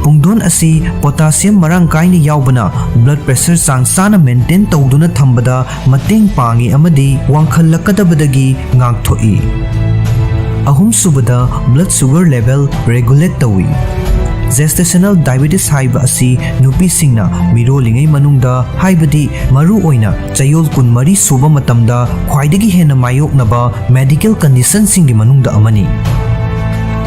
ꯄꯨꯡꯗꯣꯟ ꯑꯁꯤ ꯄꯣꯇꯥꯁꯤꯌꯝ ꯃꯔꯥꯡ ꯀꯥꯏꯅ ꯌꯥꯎꯕꯅ ꯕ꯭ꯂꯗ ꯄ꯭ꯔꯦꯁꯔ ꯆꯥꯡ ꯆꯥꯅ ꯃꯦꯟꯇꯦꯟ ꯇꯧꯗꯨꯅ ꯊꯝꯕꯗ ꯃꯇꯦꯡ ꯄꯥꯡꯏ ꯑꯃꯗꯤ ꯋꯥꯡꯈꯠꯂꯛꯀꯗꯕꯗꯒꯤ ꯉꯥꯛꯊꯣꯛꯏ꯫ ꯑꯍꯨꯝꯁꯨꯕꯗ ꯕ꯭ꯂꯗ ꯁꯨꯒꯔ ꯂꯦꯚꯦꯜ ꯔꯦꯒꯨꯂꯦꯠ ꯇꯧꯏ꯫ ꯖꯦꯁꯇꯦꯁꯅꯦꯜ ꯗꯥꯏꯕꯦꯇꯤꯁ ꯍꯥꯏꯕ ꯑꯁꯤ ꯅꯨꯄꯤꯁꯤꯡꯅ ꯃꯤꯔꯣꯜꯂꯤꯉꯩ ꯃꯅꯨꯡꯗ ꯍꯥꯏꯕꯗꯤ ꯃꯔꯨꯑꯣꯏꯅ ꯆꯌꯣꯜ 24 ꯁꯨꯕ ꯃꯇꯝꯗ ꯈ꯭ꯋꯥꯏꯗꯒꯤ ꯍꯦꯟꯅ ꯃꯥꯌꯣꯛꯅꯕ ꯃꯦꯗꯤꯀꯦꯜ ꯀꯟꯗꯤꯁꯟꯁꯤꯡꯒꯤ ꯃꯅꯨꯡꯗ ꯑꯃꯅꯤ꯫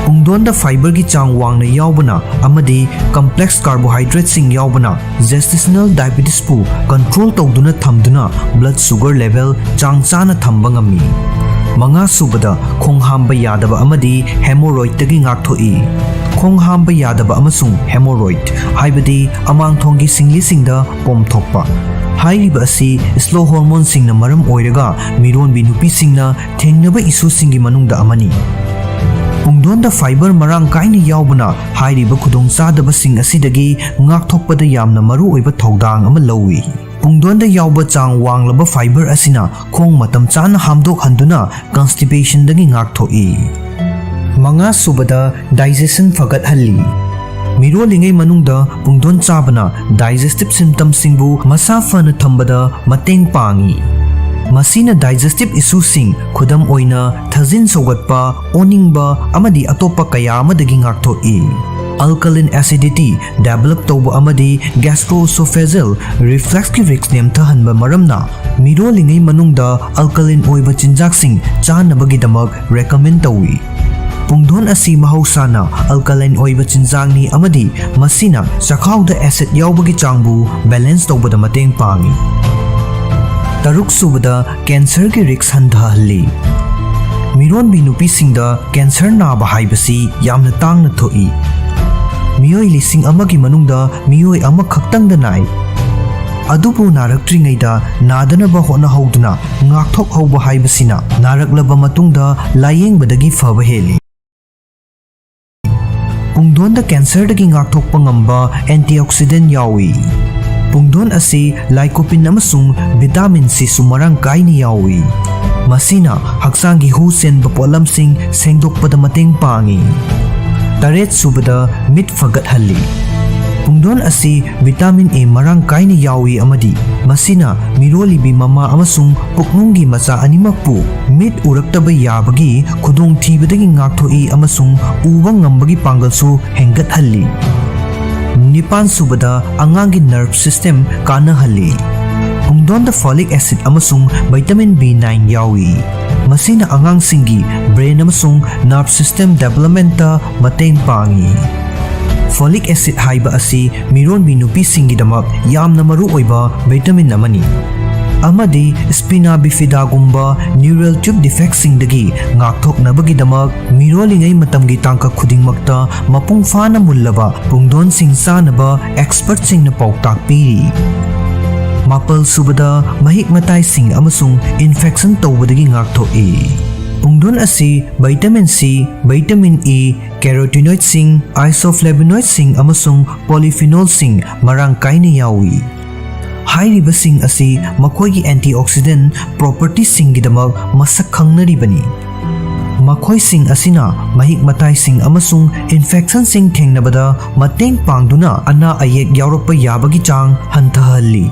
ꯄꯨꯡꯗꯣꯟꯗ ꯐꯥꯏꯕꯔꯒꯤ ꯆꯥꯡ ꯋꯥꯡꯅ ꯌꯥꯎꯕꯅ ꯑꯃꯗꯤ ꯀꯝꯄ꯭ꯂꯦꯛꯁ ꯀꯥꯔꯕꯣꯍꯥꯏꯗ꯭ꯔꯦꯠꯁꯤꯡ ꯌꯥꯎꯕꯅ ꯖꯦꯁꯇꯦꯁꯅꯦꯜ ꯗꯥꯏꯕꯦꯇꯤꯁꯄꯨ ꯀꯟꯇ꯭ꯔꯣल ꯇꯧꯗꯨꯅ ꯊꯝꯗꯨꯅ ꯕ꯭ꯂꯗ ꯁꯨꯒꯔ ꯂꯦꯚꯦꯜ ꯆꯥꯡ ꯆꯥꯅ ꯊꯝꯕ ꯉꯝꯃꯤ꯫ ꯃꯉꯥꯁꯨꯕꯗ ꯈꯣꯡ ꯍꯥꯝꯕ ꯌꯥꯗꯕ ꯑꯃꯗꯤ ꯍꯦꯃꯣꯔꯣꯏꯗꯇꯒꯤ ꯉꯥꯛꯊꯣꯛꯏ꯫ ꯈꯣꯡ ꯍꯥꯝꯕ ꯌꯥꯗꯕ ꯑꯃꯁꯨꯡ ꯍꯦꯃꯣꯔꯣꯏꯗ ꯍꯥꯏꯕꯗꯤ ꯑꯃꯥꯡꯊꯣꯡꯒꯤ ꯁꯤꯡꯂꯤꯁꯤꯡꯗ ꯄꯣꯝꯊꯣꯛꯄ ꯍꯥꯏꯔꯤꯕ ꯑꯁꯤ ꯁ꯭ꯂꯣ ꯍꯣꯔꯃꯣꯟꯁꯤꯡꯅ ꯃꯔꯝ ꯑꯣꯏꯔꯒ ꯃꯤꯔꯣꯟꯕꯤ ꯅꯨꯄꯤꯁꯤꯡꯅ ꯊꯦꯡꯅꯕ ꯏꯁꯨꯁꯤꯡꯒꯤ ꯃꯅꯨꯡꯗ ꯑꯃꯅꯤ꯫ ꯄꯨꯡꯗꯣꯟꯗ ꯐꯥꯏꯕꯔ ꯃꯔꯥꯡ ꯀꯥꯏꯅ ꯌꯥꯎꯕꯅ ꯍꯥꯏꯔꯤꯕ ꯈꯨꯗꯣꯡꯆꯥꯗꯕꯁꯤꯡ ꯑꯁꯤꯗꯒꯤ ꯉꯥꯛꯊꯣꯛꯄꯗ ꯌꯥꯝꯅ ꯃꯔꯨꯑꯣꯏꯕ ꯊꯧꯗꯥꯡ ꯑꯃ ꯂꯧꯏ꯫ Pungdonda yauba chang wanglaba fiber asina khong matam chana hamdok handuna constipation dagi ngakthoi. Manga subada digestion fagat halli. Miro lingai manungda pungdon chabana digestive symptoms singbu masa fana thambada mateng pangi. Masina digestive issue sing khudam oina thazin sogatpa oningba amadi atopa kaya amadagi ngakthoi. Alkaline acidity develop tauba amadi gastroesophageal reflux ki risk nemthahanba maramna miro lingai manungda alkaline oiba chinjak sing chanabagi damak recommend tawi. Pungdon asi mahausana alkaline oiba chinjangni amadi masina chakhauda acid yaubagi changbu balance taubada mateng pangi. Taruk subada cancer ki risk handhahalli. Miron bi nupi singda cancer naba haibasi yamna tangna thoi. Miyoi lising amagi manungda miyoi ama khaktangda nai. Adubu naraktringaida nadanaba hona hauduna ngakthok hauba haibasina naraklaba matungda layengbadagi faba heli. Pungdonda cancer dagi ngakthokpa ngamba antioxidant yawi. Pungdon asi lycopene amasung vitamin C sumarang kaini yawi. Masina hakchanggi hu senba polamsing sengdokpada mateng pangi. Taret subada mit fagat halli. Pungdon asi vitamin A marang kaini yawi amadi masina mirolibi mama amasung puknunggi macha animakpu mit uraktaba yabagi khudong thibadagi ngakthoi amasung uba ngambagi pangalsu hengat halli. Nipan subada angangi nerve system kana halli. Pungdonda folic acid amasung vitamin B9 yawi. Masina angang singgi brain amasung nerve system development ta mateng pangi. Folic acid haiba asi miron binupi singgi damak yamna maru oiba vitamin amani. Amadi spina bifida gumba neural tube defect singdagi ngakthok nabagi damak mirolingai matamgi tangka khudingmakta mapung fana mullaba pungdon sing sanaba expert singna pauktak piri. Mapal subada mahik matai sing amasung infection tawbadagi ngakthoi. Pungdon asi vitamin C, vitamin E, carotenoid sing, isoflavonoid sing amasung polyphenol sing marang kaini yawi. Hairiba sing asi makoigi antioxidant properties singgidamak masak khangnaribani. Makhoi sing asina mahik matai sing amasung infection sing thengnabada mateng pangduna ana ayek yaurokpa yabagi chang hantahalli.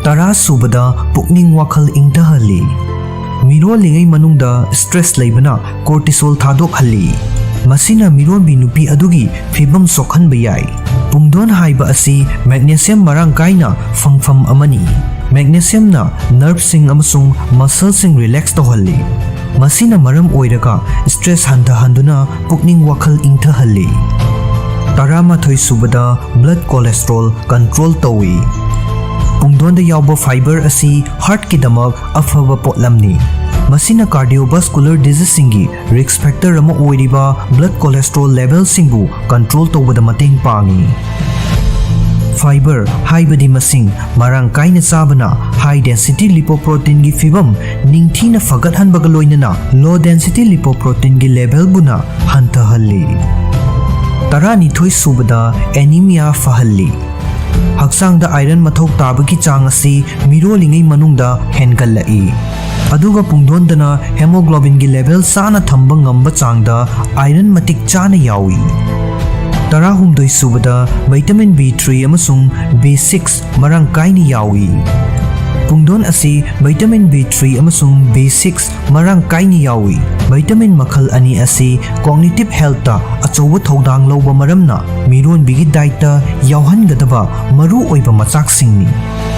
Tara subada pukning wakhal ingtahalli. Miro lingai manungda stress laibana cortisol thadok halli. Masina miron binupi adugi fibam sokhan bayai. Pungdon haiba asi magnesium marang kaina fangfam amani. Magnesium na nerve sing amasung muscle sing relax tohalli. Masina maram oiraga stress handuna pukning wakhal ingtahalli. Taramathoi subada blood cholesterol control tawi. Pungdonda yauba fiber asi heart ki damak afaba potlamni. Masina cardiovascular disease singi risk factor ama oiriba blood cholesterol level singbu control tawbada mateng pangi. Fiber haibadi masing marang kaina sabana high density lipoprotein gi fibam ningthina fagat hanbaga loinana low density lipoprotein gi level buna hantahalli. Tarani thoi subada anemia fahalli. Hakchangda iron mathok tabagi chang asi mirolingai manungda hengallai. Aduga pungdondana hemoglobin gi level sana thamba ngamba changda iron matik chana yawi. Tarahumdoi subada vitamin B3 amasung B6 marang kaini yawi. Pungdon asi vitamin B3 amasung B6 marang kaini yawi. Vitamin makhal ani asi cognitive health ta achowa thodang loba maramna miron bigi diet ta yauhangadaba maru oiba machak singni.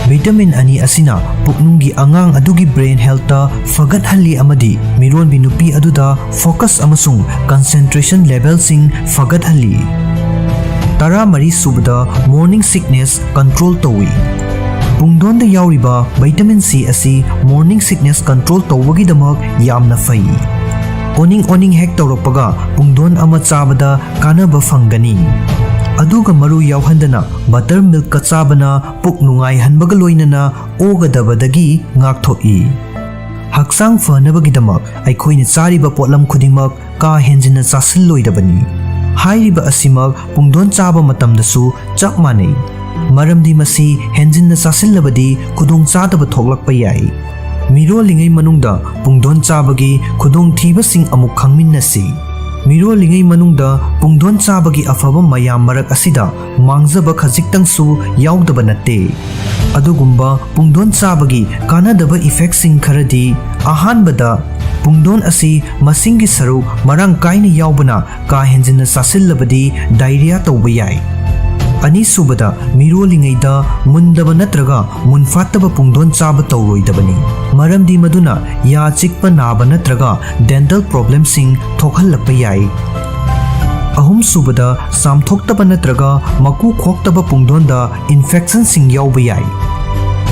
Vitamin ani asina puknunggi angang adugi brain health ta fagat halli amadi miron binupi aduda focus amasung concentration level sing fagat halli. Tara mari subada morning sickness control tawi. Pungdonda yauriba vitamin C asi morning sickness control tawagi damak yamna fai. Oning hek tawrapaga pungdon ama chabada kanaba fangani. Aduga maru yauhandana buttermilk ka chabana puk nungai hanbaga loinana ogadabadagi ngakthoi. Hakchang fanabagi damak aikhoina chariba potlam khudimak ka henjina chasil loidabani. Hairiba asimak pungdon chaba matamdasu chap manei. Maramdi masi henjinna chasilabadi khudongchadaba thoklakpa yai. Mirolingai manungda pungdon chabagi khudongthibasing amuk khangminnasi. Mirolingai manungda pungdon chabagi afaba mayam marak asida mangjaba khajiktangsu yaudaba natte. Adugumba pungdon chabagi kanadaba effectsing kharadi ahanbada pungdon asi masingi saru marang kaina yaubana ka henjinna chasilabadi diarrhea tawba yai. Ani subada mirolingaida mundaba natraga munfataba pungdon chaba tawroidabani. Maramdi maduna ya chikpa naba natraga dental problem sing thokhallakpa yai. Ahum subada samthoktaba natraga maku khoktaba pungdonda infection sing yauba yai.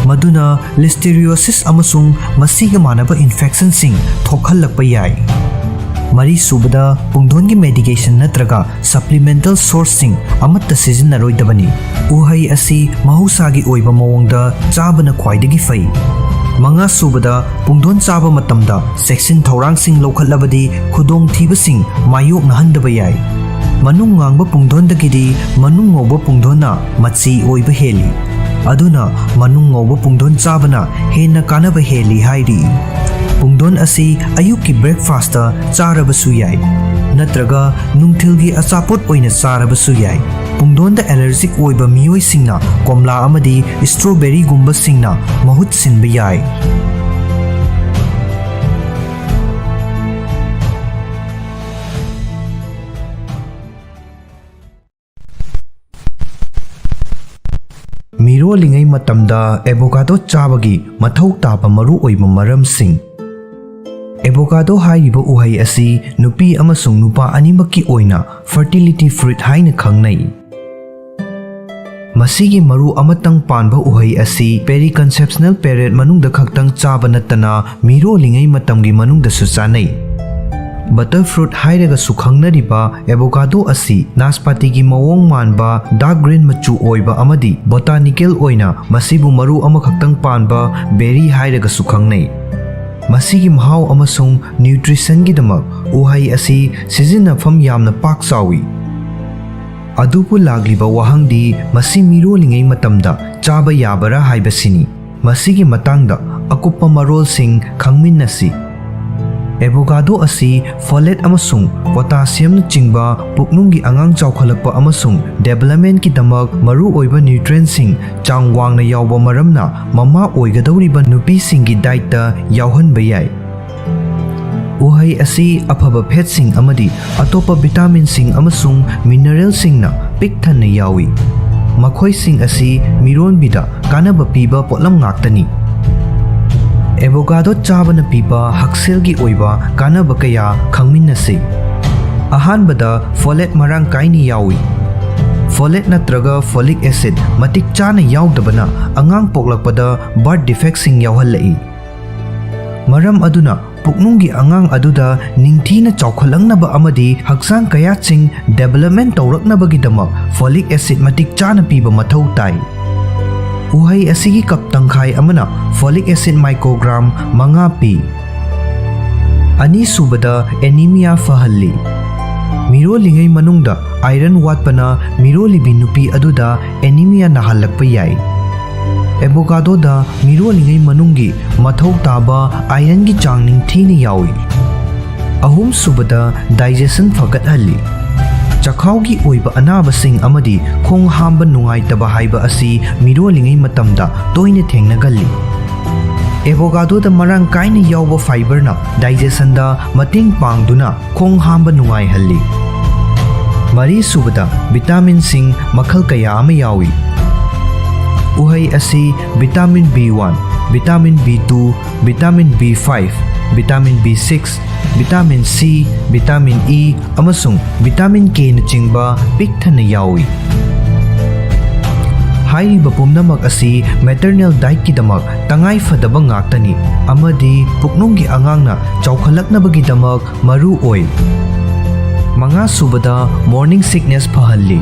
Maduna listeriosis amasung masiga manaba infection sing thokhallakpa yai. Mari subada pungdongi medication natraga supplemental sourcing amatta sizinnaroidabani. Uhai asi mahusagi oiba mawongda chabana khwaidagi fai. Manga subada pungdon chaba matamda section thorang-sing lawkhatlabadi khudong thibasing mayokna handaba yai. Manung ngangba pungdondagidi manung ngawba pungdona machi oiba heli. Aduna manung ngawba pungdon chabana henna kanaba heli hairi. Pungdon asi ayuki breakfast charabasu yai natraga nungthilgi achapot oina charabasu yai. Pungdonda allergic oiba miyoi singna komla amadi strawberry gumba singna mahut sinba yai. Mirolingai matamda avocado chabagi mathau taba maru oiba maramsing. Avocado hairiba uhai asi nupi amasung nupa animaki oina fertility fruit haina khangnai. Masigi maru amatang panba uhai asi periconceptional period manungda khaktang chaba nattana mirolingai matamgi manungda su chanai. Butterfruit hairaga su khangnariba avocado asi naspati gi mawong manba dark green machu oiba amadi botanical oina masibu maru ama khaktang panba berry hairaga su khangnai. Masigi mahau amasung nutrition gi damak uhai asi sizinafam yamna pak chawi. Adubu lagliba wahangdi masi mirolingai matamda chaba yabara haibasini. Masigi matangda akuppa marol sing khangminnasi. Avocado asi folate amasung potassium na chingba puknunggi angang chawkhalakpa amasung development ki damak maru oiba nutrients sing changwangna yawba maramna mama oigadawriba nupi singi diet ta yawhanba yai. Uhai asi afaba fat sing amadi atopa vitamin sing amasung mineral sing na pik thanna yawi. Makhoi sing asi mironbida kanaba piba potlam ngaktani. Avocado chabana piba hakselgi oiba kanaba kaya khangminnasi. Ahanbada folate marang kaini yawi. Folate natraga folic acid matik chana yaudabana angang poklakpada birth defect sing yawhallai. Maram aduna puknunggi angang aduda ningthina chawkhalangnaba amadi hakchang kaya ching development tawraknabagidamak folic acid matik chana piba mathau tai. Uhai asigi cup tangkhai amana folic acid microgram manga pi. Ani subada anemia fahalli. Mirolingai manungda iron watpana mirolibi nupi aduda anemia nahallakpa yai. Avocado da mirolingai manunggi mathau taba iron gi chang ningthina yawi. Ahum subada digestion fagathalli. Chakhaugi oiba anabasing amadi khong hamba nungaitaba haiba asi mirolingai matamda toina thengnagalli. Avocado da marang kaina yawba fiber na digestion da mating pangduna khong hamba nungai halli. Mari subada vitamin sing makhal kaya ama yawi. Uhai asi vitamin B1, vitamin B2, vitamin B5, vitamin B6, vitamin C, vitamin E, amasung vitamin K na chingba pikthana yawi. Hairiba pumnamak asi maternal diet ki damak tangai fadaba ngaktani amadi puknunggi angangna chawkhalaknabagi damak maru oi. Manga subada morning sickness pahalli.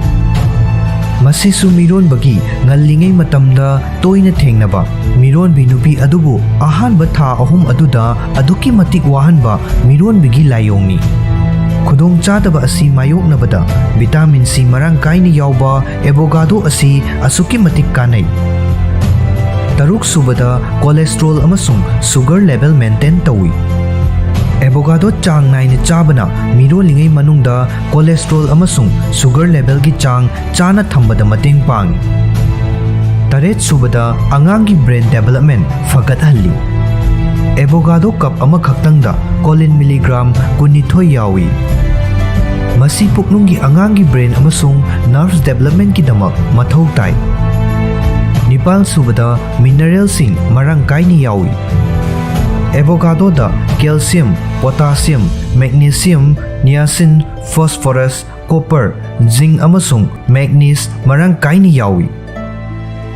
Masisu miron bagi ngallingai matamda toina thengnaba miron binupi adubu ahanba tha ahum aduda aduki matik wahanba miron bigi layongni. ꯈꯨꯗꯣꯡꯆꯥꯗꯕ ꯑꯁꯤ ꯃꯥꯌꯣꯛꯅꯕꯗ vitamin C ꯃꯔꯥꯡ ꯀꯥꯏꯅ ꯌꯥꯎꯕ avocado ꯑꯁꯤ ꯑꯁꯨꯛꯀꯤ ꯃꯇꯤꯛ ꯀꯥꯟꯅꯩ꯫ ꯇꯔꯨꯛꯁꯨꯕꯗ cholesterol ꯑꯃꯁꯨꯡ ꯁꯨꯒꯔ ꯂꯦꯚꯦꯜ ꯃꯦꯟꯇꯦꯟ ꯇꯧꯏ꯫ ꯑꯦꯚꯣꯀꯥꯗꯣ ꯆꯥꯡ ꯅꯥꯏꯅ ꯆꯥꯕꯅ ꯃꯤꯔꯣꯜꯂꯤꯉꯩ ꯃꯅꯨꯡꯗ ꯀꯣꯂꯦꯁꯇ꯭ꯔꯣꯜ ꯑꯃꯁꯨꯡ ꯁꯨꯒꯔ ꯂꯦꯚꯦꯜꯒꯤ ꯆꯥꯡ ꯆꯥꯅ ꯊꯝꯕꯗ ꯃꯇꯦꯡ ꯄꯥꯡꯏ꯫ ꯇꯔꯦꯠꯁꯨꯕꯗ ꯑꯉꯥꯡꯒꯤ ꯕ꯭ꯔꯦꯟ ꯗꯦꯚꯦꯂꯞꯃꯦꯟ ꯐꯒꯠꯍꯜꯂꯤ꯫ ꯑꯦꯚꯣꯀꯥꯗꯣ ꯀꯞ ꯑꯃꯈꯛꯇꯪꯗ ꯀꯣꯂꯤꯟ ꯃꯤꯂꯤꯒ꯭ꯔꯥꯝ 22 ꯌꯥꯎꯏ꯫ ꯃꯁꯤ ꯄꯨꯛꯅꯨꯡꯒꯤ ꯑꯉꯥꯡꯒꯤ ꯕ꯭ꯔꯦꯟ ꯑꯃꯁꯨꯡ ꯅꯔꯚꯁ ꯗꯦꯚꯦꯂꯞꯃꯦꯟꯠꯀꯤꯗꯃꯛ ꯃꯊꯧ ꯇꯥꯏ꯫ ꯅꯤꯄꯥꯜꯁꯨꯕꯗ ꯃꯤꯅꯔꯦꯜꯁꯤꯡ ꯃꯔꯥꯡ ꯀꯥꯏꯅ ꯌꯥꯎꯏ꯫ ꯑꯦꯚꯣꯀꯥꯗꯣꯗ ꯀꯦꯜꯁꯤꯌꯝ, ꯄꯣꯇꯥꯁꯤꯌꯝ, ꯃꯦꯒꯅꯤꯁꯤꯌꯝ, ꯅꯤꯌꯥꯁꯤꯟ, ꯐꯣꯁꯐꯣꯔꯁ, ꯀꯣꯄꯔ, ꯖꯤꯡ ꯑꯃꯁꯨꯡ ꯃꯦꯒꯅꯤꯖ ꯃꯔꯥꯡ ꯀꯥꯏꯅ ꯌꯥꯎꯏ꯫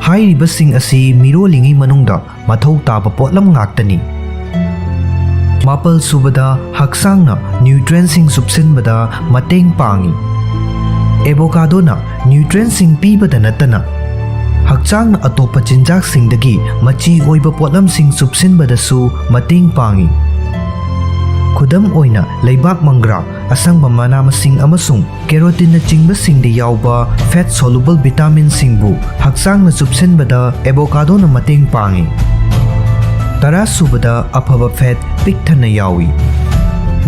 ꯍꯥꯏꯔꯤꯕꯁꯤꯡ ꯑꯁꯤ ꯃꯤꯔꯣꯜꯂꯤꯉꯩ ꯃꯅꯨꯡꯗ ꯃꯊꯧ ꯇꯥꯕ ꯄꯣꯠꯂꯝ ꯉꯥꯛꯇꯅꯤ꯫ ꯃꯥꯄꯜꯁꯨꯕꯗ ꯍꯛꯆꯥꯡꯅ ꯅ꯭ꯌꯨꯇ꯭ꯔꯤꯌꯦꯟꯠꯁꯤꯡ ꯆꯨꯞꯁꯤꯟꯕꯗ ꯃꯇꯦꯡ ꯄꯥꯡꯏ꯫ ꯑꯦꯚꯣꯀꯥꯗꯣꯅ ꯅ꯭ꯌꯨꯇ꯭ꯔꯤꯌꯦꯟꯠꯁꯤꯡ ꯄꯤꯕꯗ ꯅꯠꯇꯅ ꯍꯛꯆꯥꯡꯅ ꯑꯇꯣꯞꯄ ꯆꯤꯟꯖꯥꯛꯁꯤꯡꯗꯒꯤ ꯃꯆꯤ ꯑꯣꯏꯕ ꯄꯣꯠꯂꯝꯁꯤꯡ ꯆꯨꯞꯁꯤꯟꯕꯗꯁꯨ ꯃꯇꯦꯡ ꯄꯥꯡꯏ꯫ ꯈꯨꯗꯝ ꯑꯣꯏꯅ ꯂꯩꯕꯥꯛ ꯃꯪꯒ꯭ꯔꯥ, ꯑꯁꯪꯕ ꯃꯅꯥ-ꯃꯁꯤꯡ ꯑꯃꯁꯨꯡ ꯀꯦꯔꯣꯇꯤꯟꯅꯆꯤꯡꯕꯁꯤꯡꯗ ꯌꯥꯎꯕ ꯐꯦꯠ ꯁꯣꯂꯨꯕꯜ ꯚꯤꯇꯥꯃꯤꯟꯁꯤꯡꯕꯨ ꯍꯛꯆꯥꯡꯅ ꯆꯨꯞꯁꯤꯟꯕꯗ ꯑꯦꯚꯣꯀꯥꯗꯣꯅ ꯃꯇꯦꯡ ꯄꯥꯡꯏ꯫ ꯇꯔꯥꯁꯨꯕꯗ ꯑꯐꯕ ꯐꯦꯠ ꯄꯤꯛ ꯊꯟꯅ ꯌꯥꯎꯏ꯫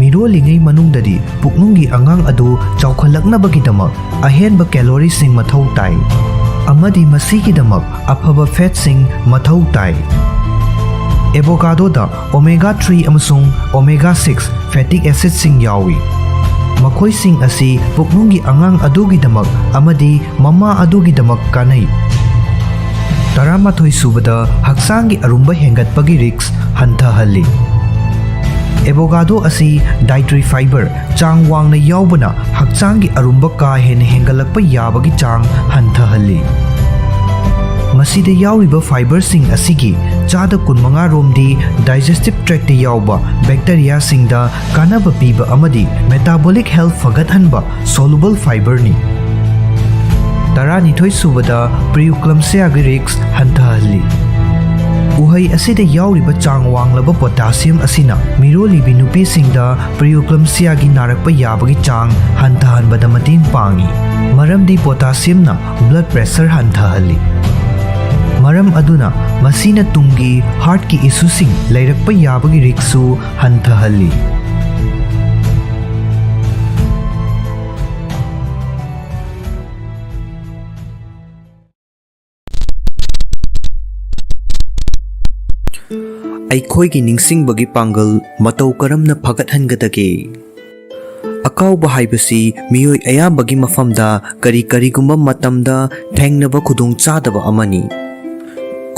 ꯃꯤꯔꯣꯜꯂꯤꯉꯩ ꯃꯅꯨꯡꯗꯗꯤ ꯄꯨꯛꯅꯨꯡꯒꯤ ꯑꯉꯥꯡ ꯑꯗꯨ ꯆꯥꯎꯈꯠꯂꯛꯅꯕꯒꯤꯗꯃꯛ ꯑꯍꯦꯟꯕ ꯀꯦꯂꯣꯔꯤꯁꯤꯡ ꯃꯊꯧ ꯇꯥꯏ ꯑꯃꯗꯤ ꯃꯁꯤꯒꯤꯗꯃꯛ ꯑꯐꯕ ꯐꯦꯠꯁꯤꯡ ꯃꯊꯧ ꯇꯥꯏ꯫ ꯑꯦꯚꯣꯀꯥꯗꯣꯗ ꯑꯣꯃꯦꯒꯥ 3 ꯑꯃꯁꯨꯡ ꯑꯣꯃꯦꯒꯥ 6 ꯐꯦꯇꯤꯛ ꯑꯦꯁꯤꯗꯁꯤꯡ ꯌꯥꯎꯏ꯫ ꯃꯈꯣꯏꯁꯤꯡ ꯑꯁꯤ ꯄꯨꯛꯅꯨꯡꯒꯤ ꯑꯉꯥꯡ ꯑꯗꯨꯒꯤꯗꯃꯛ ꯑꯃꯗꯤ ꯃꯃꯥ ꯑꯗꯨꯒꯤꯗꯃꯛ ꯀꯥꯟꯅꯩ꯫ 11ꯁꯨꯕꯗ ꯍꯛꯆꯥꯡꯒꯤ ꯑꯔꯨꯝꯕ ꯍꯦꯟꯒꯠꯄꯒꯤ ꯔꯤꯛꯁ ꯍꯟꯊꯍꯜꯂꯤ꯫ ꯑꯦꯚꯣꯀꯥꯗꯣ ꯑꯁꯤ ꯗꯥꯏꯇꯔꯤ ꯐꯥꯏꯕꯔ ꯆꯥꯡ ꯋꯥꯡꯅ ꯌꯥꯎꯕꯅ ꯍꯛꯆꯥꯡꯒꯤ ꯑꯔꯨꯝꯕ ꯀꯥ ꯍꯦꯟꯅ ꯍꯦꯟꯒꯠꯂꯛꯄ ꯌꯥꯕꯒꯤ ꯆꯥꯡ ꯍꯟꯊꯍꯜꯂꯤ꯫ ꯃꯁꯤꯗ ꯌꯥꯎꯔꯤꯕ ꯐꯥꯏꯕꯔꯁꯤꯡ ꯑꯁꯤꯒꯤ ꯆꯥꯗ 15 ꯔꯣꯝꯗꯤ ꯗꯥꯏꯖꯦꯁꯇꯤꯚ ꯇ꯭ꯔꯦꯛꯇ ꯌꯥꯎꯕ ꯕꯦꯛꯇꯦꯔꯤꯌꯥꯁꯤꯡꯗ ꯀꯥꯟꯅꯕ ꯄꯤꯕ ꯑꯃꯗꯤ ꯃꯦꯇꯥꯕꯣꯂꯤꯛ ꯍꯦꯜꯊ ꯐꯒꯠꯍꯟꯕ ꯁꯣꯂꯨꯕꯜ ꯐꯥꯏꯕꯔꯅꯤ꯫ 12ꯁꯨꯕꯗ ꯄ꯭ꯔꯤꯑꯦꯀ꯭ꯂꯝꯞꯁꯤꯌꯥꯒꯤ ꯔꯤꯛꯁ ꯍꯟꯊꯍꯜꯂꯤ꯫ ꯎꯍꯩ ꯑꯁꯤꯗ ꯌꯥꯎꯔꯤꯕ ꯆꯥꯡ ꯋꯥꯡꯂꯕ ꯄꯣꯇꯥꯁꯤꯌꯝ ꯑꯁꯤꯅ ꯃꯤꯔꯣꯜꯂꯤꯕꯤ ꯅꯨꯄꯤꯁꯤꯡꯗ ꯄ꯭ꯔꯤꯑꯦꯀ꯭ꯂꯝꯞꯁꯤꯌꯥꯒꯤ ꯅꯥꯔꯛꯄ ꯌꯥꯕꯒꯤ ꯆꯥꯡ ꯍꯟꯊꯍꯟꯕꯗ ꯃꯇꯦꯡ ꯄꯥꯡꯏ, ꯃꯔꯝꯗꯤ ꯄꯣꯇꯥꯁꯤꯌꯝꯅ ꯕ꯭ꯂꯗ ꯄ꯭ꯔꯦꯁꯔ ꯍꯟꯊꯍꯜꯂꯤ꯫ ꯃꯔꯝ ꯑꯗꯨꯅ ꯃꯁꯤꯅ ꯇꯨꯡꯒꯤ ꯍꯥꯔꯠꯀꯤ ꯏꯁꯨꯁꯤꯡ ꯂꯩꯔꯛꯄ ꯌꯥꯕꯒꯤ ꯔꯤꯛꯁꯁꯨ ꯍꯟꯊꯍꯜꯂꯤ꯫ ꯑꯩꯈꯣꯏꯒꯤ ꯅꯤꯡꯁꯤꯡꯕꯒꯤ ꯄꯥꯡꯒꯜ ꯃꯇꯧ ꯀꯔꯝꯅ ꯐꯒꯠꯍꯟꯒꯗꯒꯦ? ꯑꯀꯥꯎꯕ ꯍꯥꯏꯕꯁꯤ ꯃꯤꯑꯣꯏ ꯑꯌꯥꯝꯕꯒꯤ ꯃꯐꯝꯗ ꯀꯔꯤꯒꯨꯝꯕ ꯃꯇꯝꯗ ꯊꯦꯡꯅꯕ ꯈꯨꯗꯣꯡꯆꯥꯗꯕ ꯑꯃꯅꯤ꯫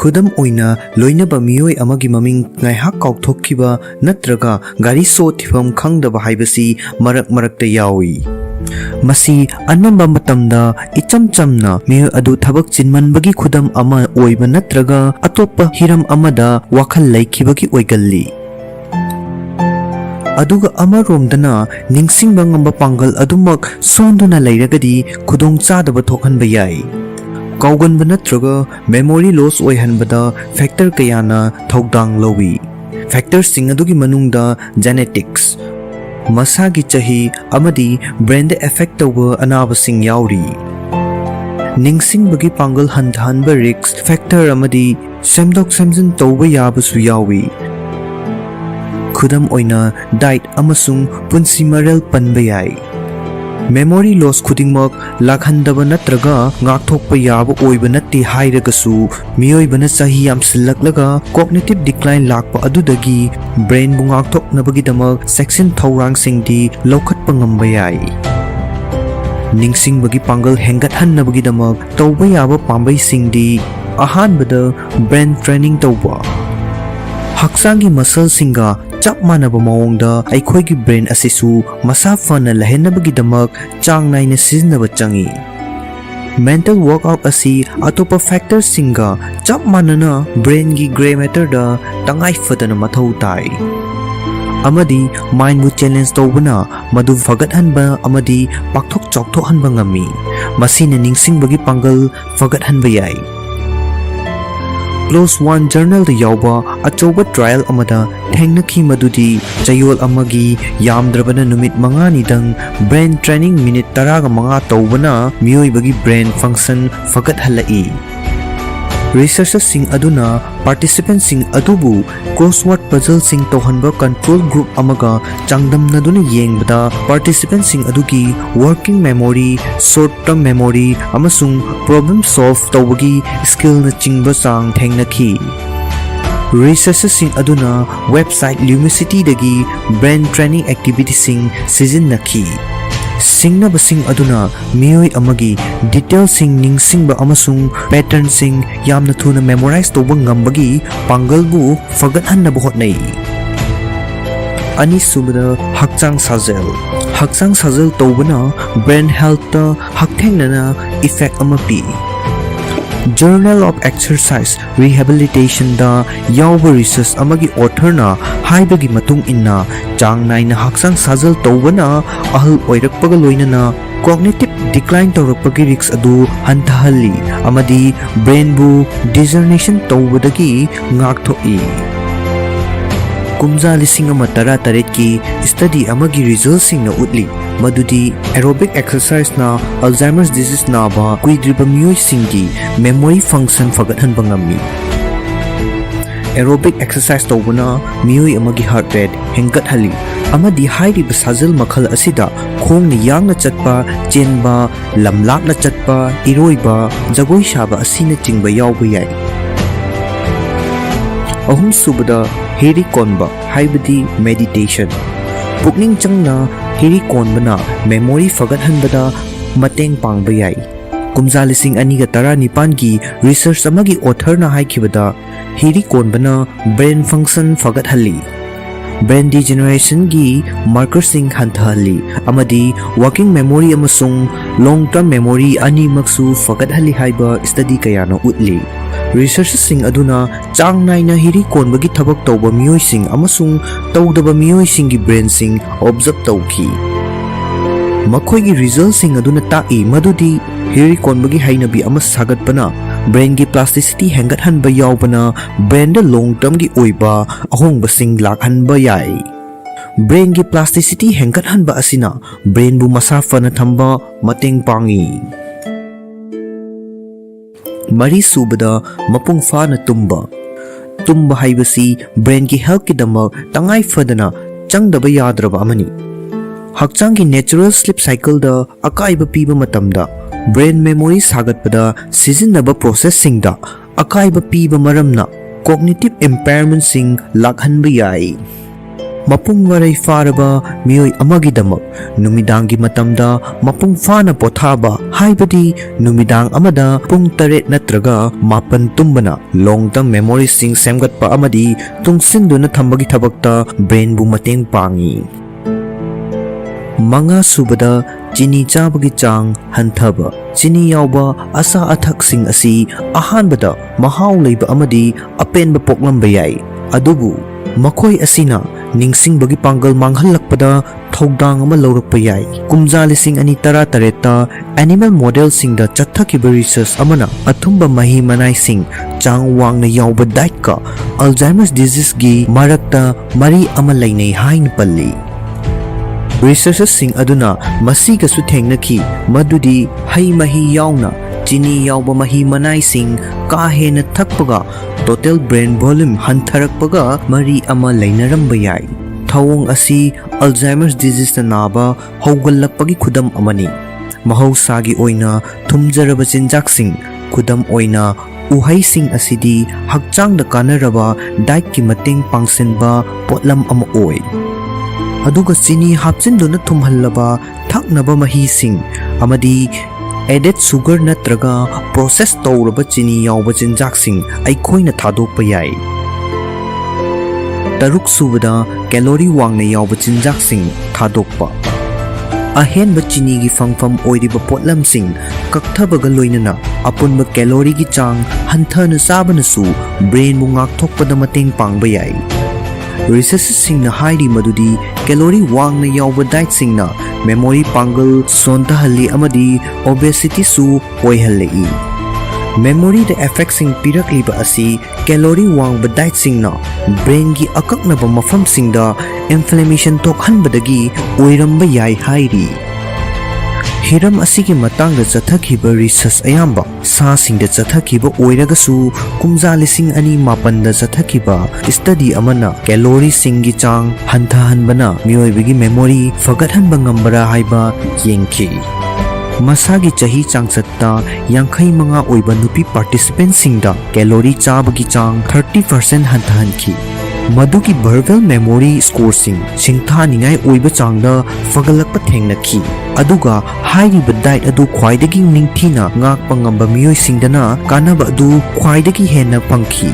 ꯈꯨꯗꯝ ꯑꯣꯏꯅ ꯂꯣꯏꯅꯕ ꯃꯤꯑꯣꯏ ꯑꯃꯒꯤ ꯃꯃꯤꯡ ꯉꯥꯏꯍꯥꯛ ꯀꯥꯎꯊꯣꯛꯈꯤꯕ ꯅꯠꯇ꯭ꯔꯒ ꯒꯥꯔꯤ ꯁꯣ ꯊꯤꯐꯝ ꯈꯪꯗꯕ ꯍꯥꯏꯕꯁꯤ ꯃꯔꯛꯇ ꯌꯥꯎꯏ꯫ ꯃꯁꯤ ꯑꯅꯝꯕ ꯃꯇꯝꯗ ꯏꯆꯝ ꯆꯝꯅ ꯃꯤꯑꯣꯏ ꯑꯗꯨ ꯊꯕꯛ ꯆꯤꯟꯃꯟꯕꯒꯤ ꯈꯨꯗꯝ ꯑꯃ ꯑꯣꯏꯕ ꯅꯠꯇ꯭ꯔꯒ ꯑꯇꯣꯞꯄ ꯍꯤꯔꯝ ꯑꯃꯗ ꯋꯥꯈꯜ ꯂꯩꯈꯤꯕꯒꯤ ꯑꯣꯏꯒꯜꯂꯤ꯫ ꯑꯗꯨꯒ ꯑꯃꯔꯣꯝꯗꯅ ꯅꯤꯡꯁꯤꯡꯕ ꯉꯝꯕ ꯄꯥꯡꯒꯜ ꯑꯗꯨꯃꯛ ꯁꯣꯟꯗꯨꯅ ꯂꯩꯔꯒꯗꯤ ꯈꯨꯗꯣꯡꯆꯥꯗꯕ ꯊꯣꯛꯍꯟꯕ ꯌꯥꯏ꯫ ꯀꯥꯎꯒꯟꯕ ꯅꯠꯇ꯭ꯔꯒ ꯃꯦꯃꯣꯔꯤ ꯂꯣꯁ ꯑꯣꯏꯍꯟꯕꯗ ꯐꯦꯛꯇꯔ ꯀꯌꯥꯅ ꯊꯧꯗꯥꯡ ꯂꯧꯏ꯫ ꯐꯦꯛꯇꯔꯁꯤꯡ ꯑꯗꯨꯒꯤ ꯃꯅꯨꯡꯗ ꯖꯦꯅꯦꯇꯤꯛꯁ, ꯃꯁꯥꯒꯤ ꯆꯍꯤ ꯑꯃꯗꯤ ꯕ꯭ꯔꯦꯟꯗ ꯑꯦꯐꯦꯛ ꯇꯧꯕ ꯑꯅꯥꯕꯁꯤꯡ ꯌꯥꯎꯔꯤ꯫ ꯅꯤꯡꯁꯤꯡꯕꯒꯤ ꯄꯥꯡꯒꯜ ꯍꯟꯊꯍꯟꯕ ꯔꯤꯛꯁ ꯐꯦꯛꯇꯔ ꯑꯃꯗꯤ ꯁꯦꯝꯗꯣꯛ ꯁꯦꯝꯖꯤꯟ ꯇꯧꯕ ꯌꯥꯕꯁꯨ ꯌꯥꯎꯏ꯫ ꯈꯨꯗꯝ ꯑꯣꯏꯅ ꯗꯥꯏꯠ ꯑꯃꯁꯨꯡ ꯄꯨꯟꯁꯤ ꯃꯔꯦꯜ ꯄꯟꯕ ꯌꯥꯏ꯫ ꯃꯦꯃꯣꯔꯤ ꯂꯣꯁ ꯈꯨꯗꯤꯡꯃꯛ ꯂꯥꯛꯍꯟꯗꯕ ꯅꯠꯇ꯭ꯔꯒ ꯉꯥꯛꯊꯣꯛꯄ ꯌꯥꯕ ꯑꯣꯏꯕ ꯅꯠꯇꯦ ꯍꯥꯏꯔꯒꯁꯨ ꯃꯤꯑꯣꯏꯕꯅ ꯆꯍꯤ ꯌꯥꯝꯁꯤꯜꯂꯛꯂꯒ ꯀꯣꯒꯅꯤꯇꯤꯚ ꯗꯤꯀ꯭ꯂꯥꯏꯟ ꯂꯥꯛꯄ ꯑꯗꯨꯗꯒꯤ ꯕ꯭ꯔꯦꯟꯕꯨ ꯉꯥꯛꯊꯣꯛꯅꯕꯒꯤꯗꯃꯛ ꯆꯦꯛꯁꯤꯟ ꯊꯧꯔꯥꯡꯁꯤꯡꯗꯤ ꯂꯧꯈꯠꯄ ꯉꯝꯕ ꯌꯥꯏ꯫ ꯅꯤꯡꯁꯤꯡꯕꯒꯤ ꯄꯥꯡꯒꯜ ꯍꯦꯟꯒꯠꯍꯟꯅꯕꯒꯤꯗꯃꯛ ꯇꯧꯕ ꯌꯥꯕ ꯄꯥꯝꯕꯩꯁꯤꯡꯗꯤ: ꯑꯍꯥꯟꯕꯗ ꯕ꯭ꯔꯦꯟ ꯇ꯭ꯔꯦꯅꯤꯡ ꯇꯧꯕ꯫ ꯍꯛꯆꯥꯡꯒꯤ ꯃꯁꯜꯁꯤꯡꯒ ꯆꯞ ꯃꯥꯟꯅꯕ ꯃꯑꯣꯡꯗ ꯑꯩꯈꯣꯏꯒꯤ ꯕ꯭ꯔꯦꯟ ꯑꯁꯤꯁꯨ ꯃꯁꯥ ꯐꯅ ꯂꯩꯍꯟꯅꯕꯒꯤꯗꯃꯛ ꯆꯥꯡ ꯅꯥꯏꯅ ꯁꯤꯖꯤꯟꯅꯕ ꯆꯪꯏ꯫ ꯃꯦꯟꯇꯦꯜ ꯋꯥꯔꯛꯑꯥꯎꯠ ꯑꯁꯤ ꯑꯇꯣꯞꯄ ꯐꯦꯛꯇꯔꯁꯤꯡꯒ ꯆꯞ ꯃꯥꯟꯅꯅ ꯕ꯭ꯔꯦꯟꯒꯤ ꯒ꯭ꯔꯦ ꯃꯦꯇꯔꯗ ꯇꯉꯥꯏ ꯐꯗꯅ ꯃꯊꯧ ꯇꯥꯏ, ꯑꯃꯗꯤ ꯃꯥꯏꯟꯕꯨ ꯆꯦꯂꯦꯟꯖ ꯇꯧꯕꯅ ꯃꯗꯨ ꯐꯒꯠꯍꯟꯕ ꯑꯃꯗꯤ ꯄꯥꯛꯊꯣꯛ ꯆꯥꯎꯊꯣꯛꯍꯟꯕ ꯉꯝꯃꯤ꯫ ꯃꯁꯤꯅ ꯅꯤꯡꯁꯤꯡꯕꯒꯤ ꯄꯥꯡꯒꯜ ꯐꯒꯠꯍꯟꯕ ꯌꯥꯏ꯫ PLOS ONE journal da yauba achauba trial amada thengnakhi madudi chayol amagi yamdrabana numit manga nidang brain training minute 15 tawbana miyoibagi brain function fagat halai. Researchers sing aduna participants sing adubu crossword puzzle sing tohanba control group amaga changdam naduna yengbada participants sing adugi working memory, short term memory amasung problem solve tawbagi skill na chingba sang thengnakhi. Researchers sing aduna website Lumicity dagi brain training activity sing sijinnakhi. Singnaba sing aduna miyoi amagi detail sing ningsingba amasung pattern sing yamna thuna memorize tawba ngambagi pangalbu fagathanaba hotnai. Ani subada hakchang sajel. Hakchang sajel tawbana brain health ta hakthengnana effect ama pi. Journal of Exercise Rehabilitation da yauba research amagi author na haibagi matung inna chang naina hakchang sajal tawbana ahal oirakpaga loinana cognitive decline tawrakpagi risks adu hantahalli amadi brain bu degeneration tawbadagi ngakthoi. Kumja lising ama tara taret ki study amagi results sing na utli madudi aerobic exercise na Alzheimer's disease na ba kuidriba miyoi singi memory function fagathan bangami. Aerobic exercise tawbana miyoi amagi heart rate hengat hali amadi hairi sajal makhal asida khong ni yang na chatpa chenba lamlak na chatpa iroiba jagoi shaba asina chingba yauba yai. Ahum subada heri konba haibadi meditation. Pukning changna heri konbana memory fagathanbada mateng pangba yai. Kumja lising aniga tara nipan gi research amagi author na haikibada heri konbana brain function fagathalli. Brain degeneration gi marker sing hantahalli amadi working memory amasung long term memory ani maksu fagathalli haiba study kayana utli. Researchers sing aduna chang naina hiri konbagi thabak tawba miyoi sing amasung tawdaba miyoi singi brain sing observe tawki. Makhoi gi result sing aduna ta'i madudi hiri konbagi hainabi ama sagatpana brain gi plasticity hengathanba yaubana brain da long term gi oiba ahongba sing lakhanba yai. Brain gi plasticity hengathanba asina brain bu masa fana thamba mateng pangi. Mari subada mapung fana tumba. Tumba haibasi brain ki health ki damak tangai fadana changdaba yadraba amani. Hakchang ki natural sleep cycle da akaiba piba matamda brain memory sagatpada sijinnaba processing da akaiba piba maramna cognitive impairment sing lakhanba yai. Mapung warai faraba miyoi amagi damak numidangi matamda mapung fana pothaba haibadi numidang amada pung taret natraga mapan tumbana long term memory sing semgatpa amadi tungsinduna thambagi thabakta brain bu mateng pangi. Manga subada chini chabagi chang hanthaba. Chini yauba asa athak sing asi ahanbada mahau leiba amadi apenba poklamba yai. Adubu makhoi asina ningsing bagi panggal manghallakpada thogdang ama laurakpa yai. Kumja lising ani tara tareta animal model sing da chathakiba research amana athumba mahi manai sing chang wangna yauba diet ka Alzheimer's disease gi marakta mari ama lainai hain palli. Researchers sing aduna masiga su thengnakhi madudi hai mahi yauna chini yauba mahi manai sing ka hena thakpaga total brain volume hantharakpaga mari ama lainaramba yai. Thawong asi Alzheimer's disease na naba hawgallakpagi khudam amani. Mahausagi oina thumjaraba chinjak sing khudam oina uhai sing asidi hakchang da kanaraba diet ki mateng pangsenba potlam ama oi. Aduga chini hapchinduna thumhallaba thaknaba mahi sing amadi added sugar natraga process tawraba chini yauba chinjak sing aikhoina thadokpa yai. Taruk subada calorie wangna yauba chinjak sing thadokpa. Ahenba chini gi fangfam oiriba potlam sing kakthabaga loinana apunba calorie gi chang hanthana sabana su brain bu ngakthokpada mateng pangba yai. Researchers sing na hairi madudi calorie wangna yauba diet sing na memory pangal sontahalli amadi obesity su oihalli. Memory the effectsing pirakliba asi calorie wangba diet singna brain gi akaknaba mafam singda inflammation thokhanbadagi oiramba yai hairi. Hiram asigi matangda chathakiba research ayamba sa singda chathakiba oiragasu kumja lising ani mapanda chathakiba study amana calorie singi chang hanthahanbana mioibigi memory fagathanba ngambara haiba yengki. Masagi chahi changsatta yangkhai manga oiba nupi participant singda calorie chabagi chang 30% hanthahanki. Maduki verbal memory score singtha ningai oiba changda fagalakpa thengnaki. Aduga hairiba diet adu khwaidagi ningthina ngakpa ngamba miyoi singdana kanaba adu khwaidagi henna pangki.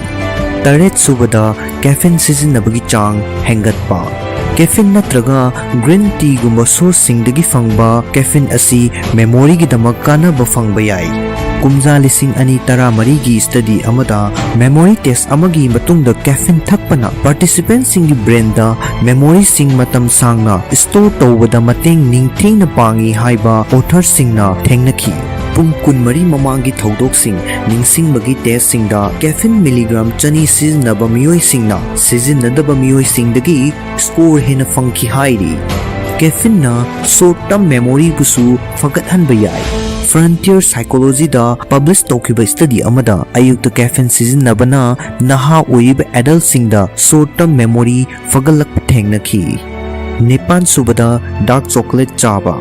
Taret subada caffeine sizinabagi chang hengatpa. Caffeine natraga green tea gumba source singdagi fangba caffeine asi memory gi damak kanaba fangba yai. Kumja lising ani tara marigi study amada memory test amagi matungda caffeine thakpana participant singi brain da memory sing matam sangna store tawbada mateng ningthengna pangi haiba author singna thengnaki. Pung kun mari mamangi thodok sing ningsing bagi test singda caffeine milligram chani siznaba miyoi singna sizinadaba miyoi singdagi score hena fangki hairi. Caffeine na short term memory busu fagathanba yai. Frontier Psychology da publish tokiba study amada ayukta caffeine sizinabana naha oiba adult singda short term memory fagalak thengnaki. Nepan subada dark chocolate chaba.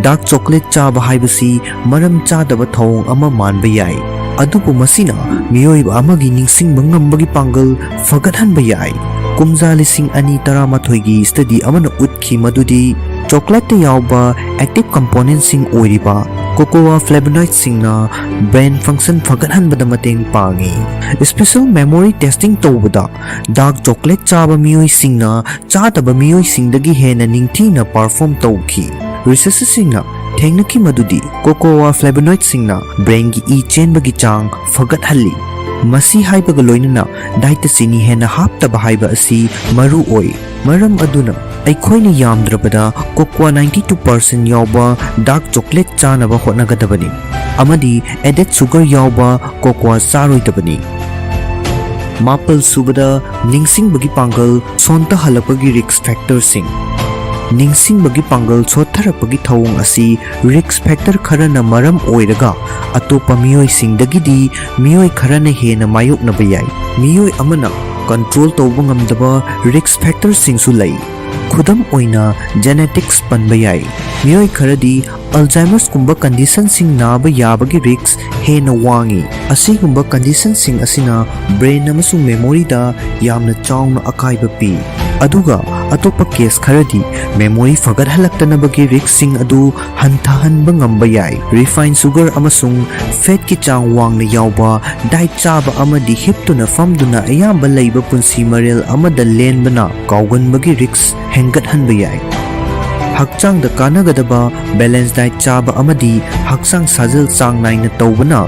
Dark chocolate chaba haibasi maram chadaba thong ama manba yai. Adubu masina miyoiba amagi ningsingba ngambagi pangal fagathanba yai. Kumja lising ani taramatoigi study amana utkhi madudi chocolate yauba active components sing oiriba cocoa flavonoids singna brain function fagathanbada mateng pangi. Special memory testing tawbada dark chocolate chaba miyoi singna chadaba miyoi singdagi hena ningthina perform tawki. Research singna thengnaki madudi cocoa flavonoids singna brain gi e chenbagi chang fagathalli. Masi haibaga loinana diet sini hena haptaba haiba asi maru oi. Maram aduna aikhoina yamdrabada cocoa 92% yauba dark chocolate chanaba hotnagadabani amadi added sugar yauba cocoa charoidabani. Mapal subada ningsing bagi pangal sonta halapagi risk factor sing. Ningsing bagi pangal sotharapagi thawong asi risk factor kharana maram oiraga atopa miyoi singdagidi miyoi kharana hena mayoknaba yai. Miyoi amana control tawba ngamdaba risk factor singsu lai. Khudam oina genetics panba yai. Miyoi kharadi Alzheimer's kumba condition sing naba yabagi risk hena wangi. Asi kumba condition sing asina brain amasung memory da yamna chawna akaiba pi. Aduga atopa case kharadi memory fagathalaktanabagi risk sing adu hanthahanba ngamba yai. Refined sugar amasung fat ki chang wangna yauba diet chaba amadi hiptuna famduna ayamba laiba punsi marel amada lenbana kauganbagi risk hengathanba yai. Hakchang da kanagadaba balance diet chaba amadi hakchang sajal chang naina tawbana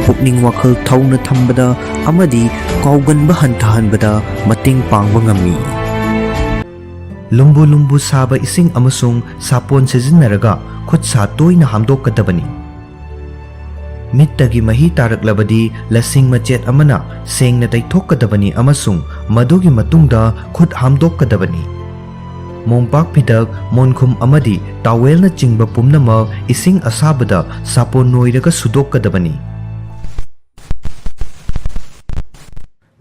pukning wakhal thauna thambada amadi kauganba hanthahanbada mateng pangba ngami. Lumbu lumbu saba ising amasung sapon sizinaraga khut sa toina hamdokadabani. Mittagi mahi taraklabadi lasing machet amana sengna taithokadabani amasung madugi matungda khut hamdokadabani. Mompak pidak monkhum amadi tawel na chingba pumnama ising asabada sapon noiraga sudokadabani.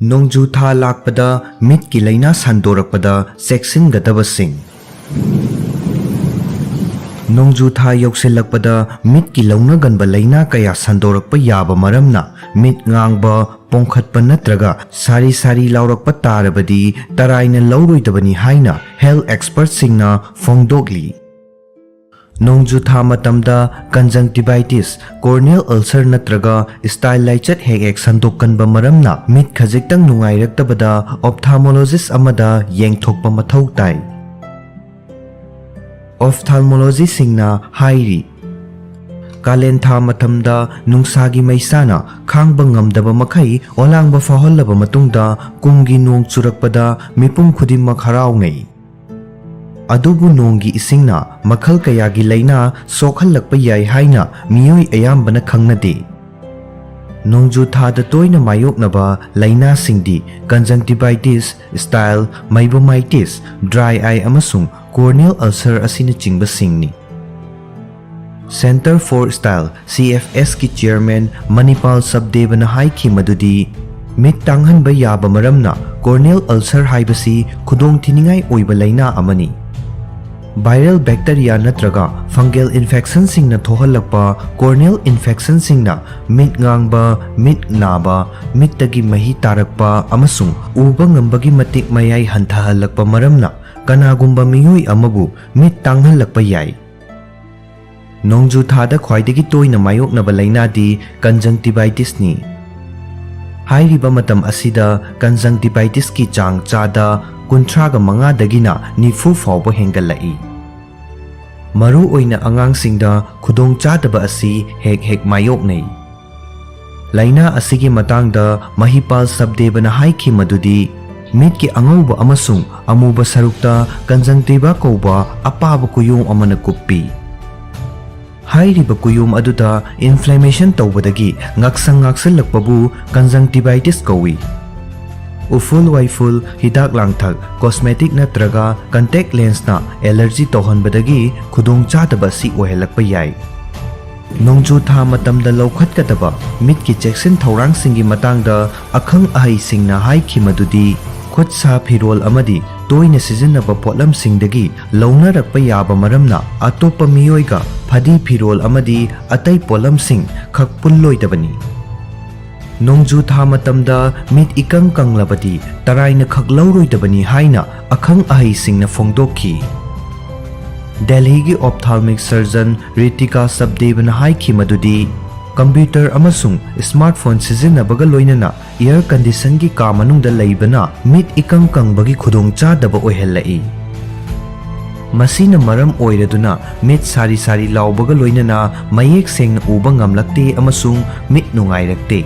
Nongju tha lakpada mit ki laina sandorakpada seksin gadabasing. Nongju tha yokselakpada mit ki launa ganba laina kaya sandorakpa yaba maramna mit ngangba pongkhatpa natraga sari sari laurakpa tarabadi taraina lauroidabani haina health experts singna fongdogli. Nongju tha matamda conjunctivitis, corneal ulcer natraga style laichat hek sandokkanba maramna mit khajiktang nungairaktabada ophthalmologist amada yengthokpa mathau tai. Ophthalmology singna hairi kalen tha matamda nungsagi maisana khangba ngamdaba makhai olangba fahollaba matungda kumgi nong churakpada mipum khudimmak harawngai. Adubu nonggi isingna makhal kayagi laina sokhallakpa yai haina miyoi ayambana khangnade. Nongju thada toina mayoknaba lainasingdi conjunctivitis, style, meibomitis, dry eye amasung corneal ulcer asina chingbasingni. Center for Style CFS ki chairman Manipur Sabdevana haiki madudi mit tanghanba yaba maramna corneal ulcer haibasi khudong thiningai oiba laina amani. Viral bacteria natraga fungal infection singna thohalakpa corneal infection singna mit ngangba, mit naba, mit tagi mahi tarakpa amasung uba ngambagi matik mayai hantahalakpa maramna kanagumba miyoi amabu mit tanghalakpa yai. Nongju thada khwaidagi toina mayoknaba lainadi conjunctivitis ni. Hairiba matam asida conjunctivitis ki chang chada kunthraga manga dagina nifu fawba hengalai. Maru oina angangsingda khudong chadaba asi hek mayoknai. Laina asigi matangda Mahipal Sabdevana haiki madudi mit ki angauba amasung amuba sarukta conjunctiva kauba apaba kuyum amana kuppi. Hairiba kuyum aduda inflammation tawbadagi ngaksalakpabu conjunctivitis kawi. Uful waiful hidak langthak cosmetic natraga contact lens na allergy tohanbadagi khudong chadaba si ohelakpa yai. Nongju tha matamda laukhatkadaba mit ki checksin thaurang singi matangda akhang ahai singna haiki madudi khut sa phirol amadi toina sizinaba potlam singdagi launarakpa yaba maramna atopa miyoiga phadi phirol amadi atai polam sing khakpulloidabani. Nongju tha matamda mit ikang kanglabadi taraina khaklauroidabani haina akhang ahai singna phongdokhi. Delhi gi ophthalmic surgeon Ritika Sabdevana haiki madudi computer amasung smartphone sizinnabaga loinana air condition gi ka manungda leibana mit ikang kangbagi khudong chadaba ohelai. Masina maram oiraduna mit sari laubaga loinana mayek sengna uba ngamlakte amasung mit nungairakte.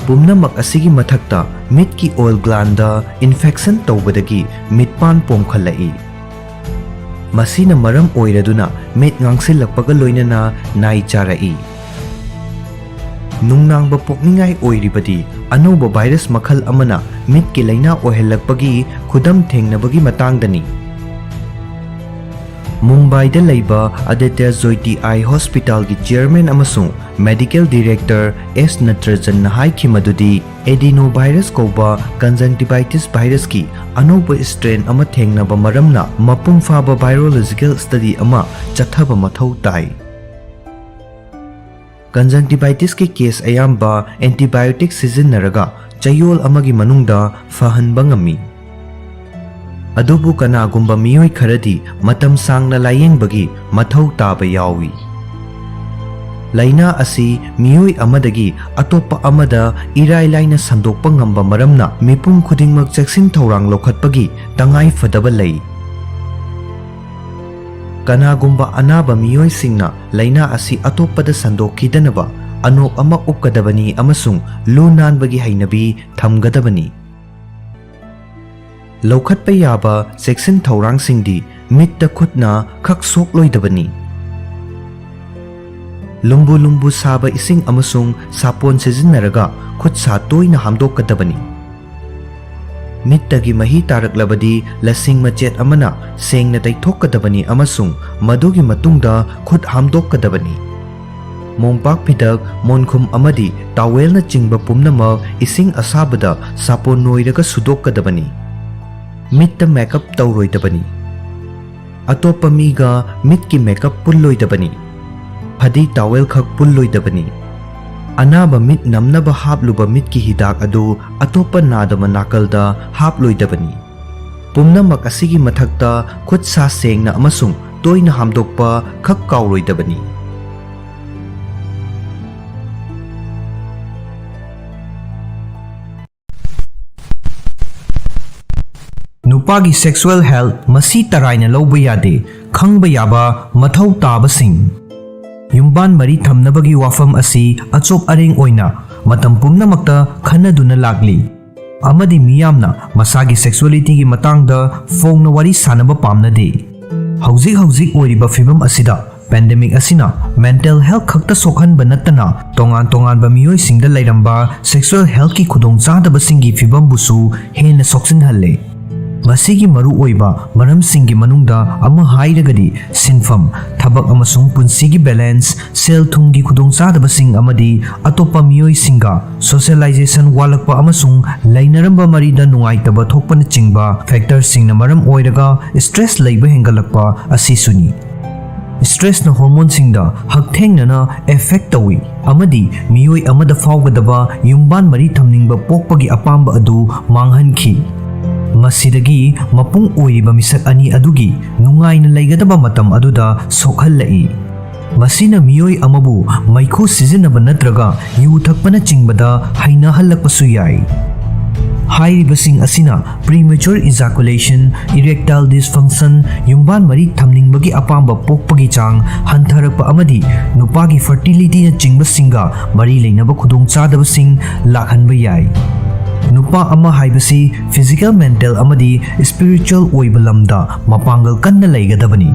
Pumnamak asigi mathakta mit ki oil gland da infection tawbadagi mitpan pomkhalai. Masina maram oiraduna mit ngangsilakpaga loinana nai charai. Nungnangba pokningai oiribadi anauba virus makhal amana mit ki laina ohelakpagi khudam thengnabagi matangdani. Mumbai da laiba Aditya Jyoti Eye Hospital ki chairman amasung medical director S Natrajan na haiki madudi adenovirus koba conjunctivitis virus ki anauba strain ama thengnaba maramna mapung faba virological study ama chathaba mathau tai. Conjunctivitis ki case ayamba antibiotic sizinaraga chayol amagi manungda fahanba ngami. Adubu kanagumba miyoi kharadi matam sangna layengbagi mathau taba yawi. Laina asi miyoi amadagi atopa amada irai laina sandokpa ngamba maramna mipum khudingmak cheksin thaurang lokhatpagi tangai fadaba lei. Kanagumba anaba miyoi singna laina asi atopada sandokhidanaba anok ama upkadabani amasung lu nanbagi hainabi thamgadabani. Lokhatpa yaba section thaurang singdi mitta khutna khak sok loidabani. Lumbu saba ising amasung sapon sizinaraga khut sa toina hamdokadabani. Mittagi mahi taraklabadi lasing machet amana sengna taithokadabani amasung madugi matungda khut hamdokadabani. Mongpak pidak monkhum amadi towel na chingba pumnamak ising asabada sapon noiraga sudokadabani. Mitta makeup tauroidabani. Atopa miga mitki makeup pulloidabani. Phadi towel khak pulloidabani. Anaba mit namnaba hapluba mitki hidak adu atopa nadama nakalda haploidabani. Pumnamak asigi mathakta khut sa sengna amasung toina hamdokpa khak kauroidabani. Nupagi sexual health masi taraina lawba yade khangba yaba mathau tabasing. Yumban mari thamnabagi wafam asi achop areng oina matam pumnamakta khanaduna lagli. Amadi miyamna masagi sexuality gi matangda fongna wari sanaba pamnade. Hauzik oiriba fibam asida pandemic asina mental health khakta sokhanba natana tongan ba singda lairamba sexual health ki khudongchadaba singi fibam busu hena soksinhalle. Masigi maru oiba maram singi manungda ama hairagadi sinfam thabak amasung punsigi balance sel thungi khudongchadaba sing amadi atopa miyoi singa socialization walakpa amasung lainaramba marida nungaitaba thokpana chingba factors singna maram oiraga stress leiba hengalakpa asisuni. Stress na hormone singda hakthengna effect tawi amadi miyoi amada fawgadaba yumban mari thamningba pokpagi apamba adu manghankhi. Masidagi mapung oiriba misak ani adugi nungaina laigadaba matam aduda sokhallai. Masina miyoi amabu maikho sizinaba natraga yu thakpana chingbada haina hallakpasu yai. Hairibasing asina premature ejaculation, erectile dysfunction, yumban mari thamningbagi apamba pokpagi chang hantharakpa amadi nupagi fertility na chingba singa mari leinaba khudongchadaba sing lakhanba yai. Nupa ama haibasi physical, mental amadi spiritual oiba lamda mapangal kanna laigadabani.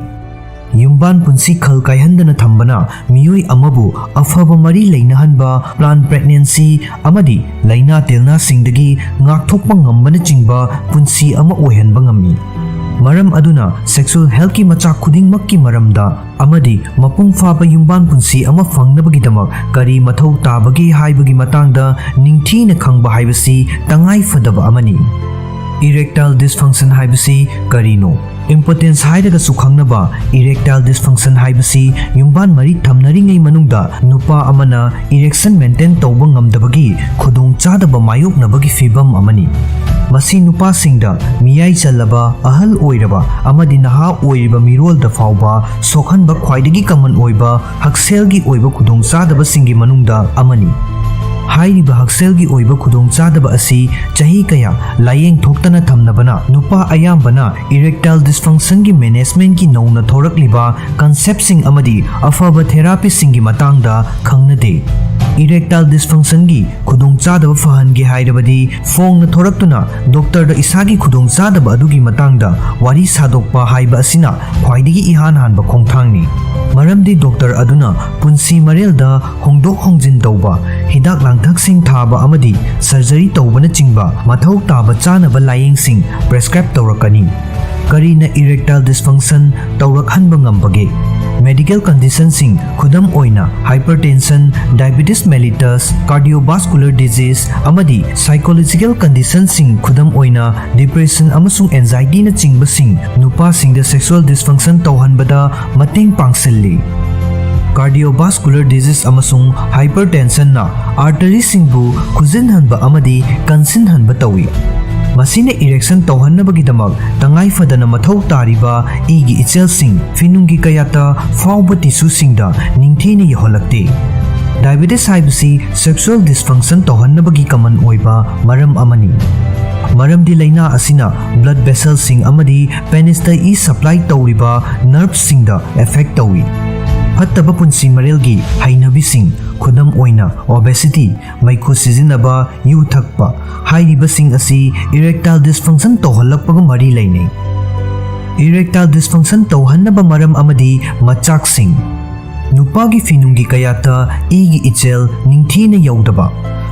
Yumban punsi khal kaihandana thambana miyoi amabu afaba mari lainahanba plan pregnancy amadi laina telna singdagi ngakthokpa ngambana chingba punsi ama oihanba ngami. Maram aduna sexual health ki machak khudingmakki maramda amadi mapung faba yumban punsi ama fangnabagi kari mathau tabagi haibagi matangda ningthina khangba haibasi tangai fadaba amani. Erectile dysfunction haibasi karino? Impotence hairaga sukhangnaba erectile dysfunction haibasi yumban mari thamnaringai manungda nupa amana erection maintain tawba ngamdabagi khudongchadaba mayoknabagi fibam amani. Masi nupa singda miyai chalaba ahal oiraba amadi naha oiriba mirol da fawba sokhanba khwaidagi common oiba hakselgi oiba khudongchadaba singi manungda amani. Hairiba hakselgi oiba khudongchadaba asi chahi kaya layeng thoktana thamnabana nupa ayambana erectile dysfunction gi management gi nauna thorakliba concept sing amadi afaba therapy singi matangda khangnade. Erectile dysfunction gi khudongchadaba fahange hairabadi fongna thoraktuna doctor da isagi khudongchadaba adugi matangda wari sadokpa haiba asina khwaidigi ihan hanba khongthangni. Maramdi doctor aduna punsi marelda hongdok hongjin tawba hidak langthak sing thaba amadi surgery tawbana chingba mathau taba chanaba layeng sing prescribe tawrakani. Karina erectile dysfunction tawrakhanba ngambage? Medical conditions sing khudam oina hypertension, diabetes mellitus, cardiovascular disease amadi psychological conditions sing khudam oina depression amasung anxiety na chingba sing nupa singda sexual dysfunction tawhanbada mateng pangsilli. Cardiovascular disease amasung hypertension na artery singbu khujinhanba amadi kansinhanba tawi. Masina erection tawhannabagidamak tangai fadana mathau tariba igi ichelsing finungi kayata fawba tissue singda ningthina yaholakte. Diabetes haibasi sexual dysfunction tawhannabagi common oiba maram amani. Maramdi laina asina blood vessels sing amadi penista e supply tawriba nerve singda effect tawi. Fattaba punsi marelgi hainabi sing khudam oina obesity, maikhu sizinaba, yu thakpa hairiba sing asi erectile dysfunction tawhalakpaga mari lainai. Erectile dysfunction tawhannaba maram amadi machak sing nupagi finungi kayata igi ichel ningthina yaudaba.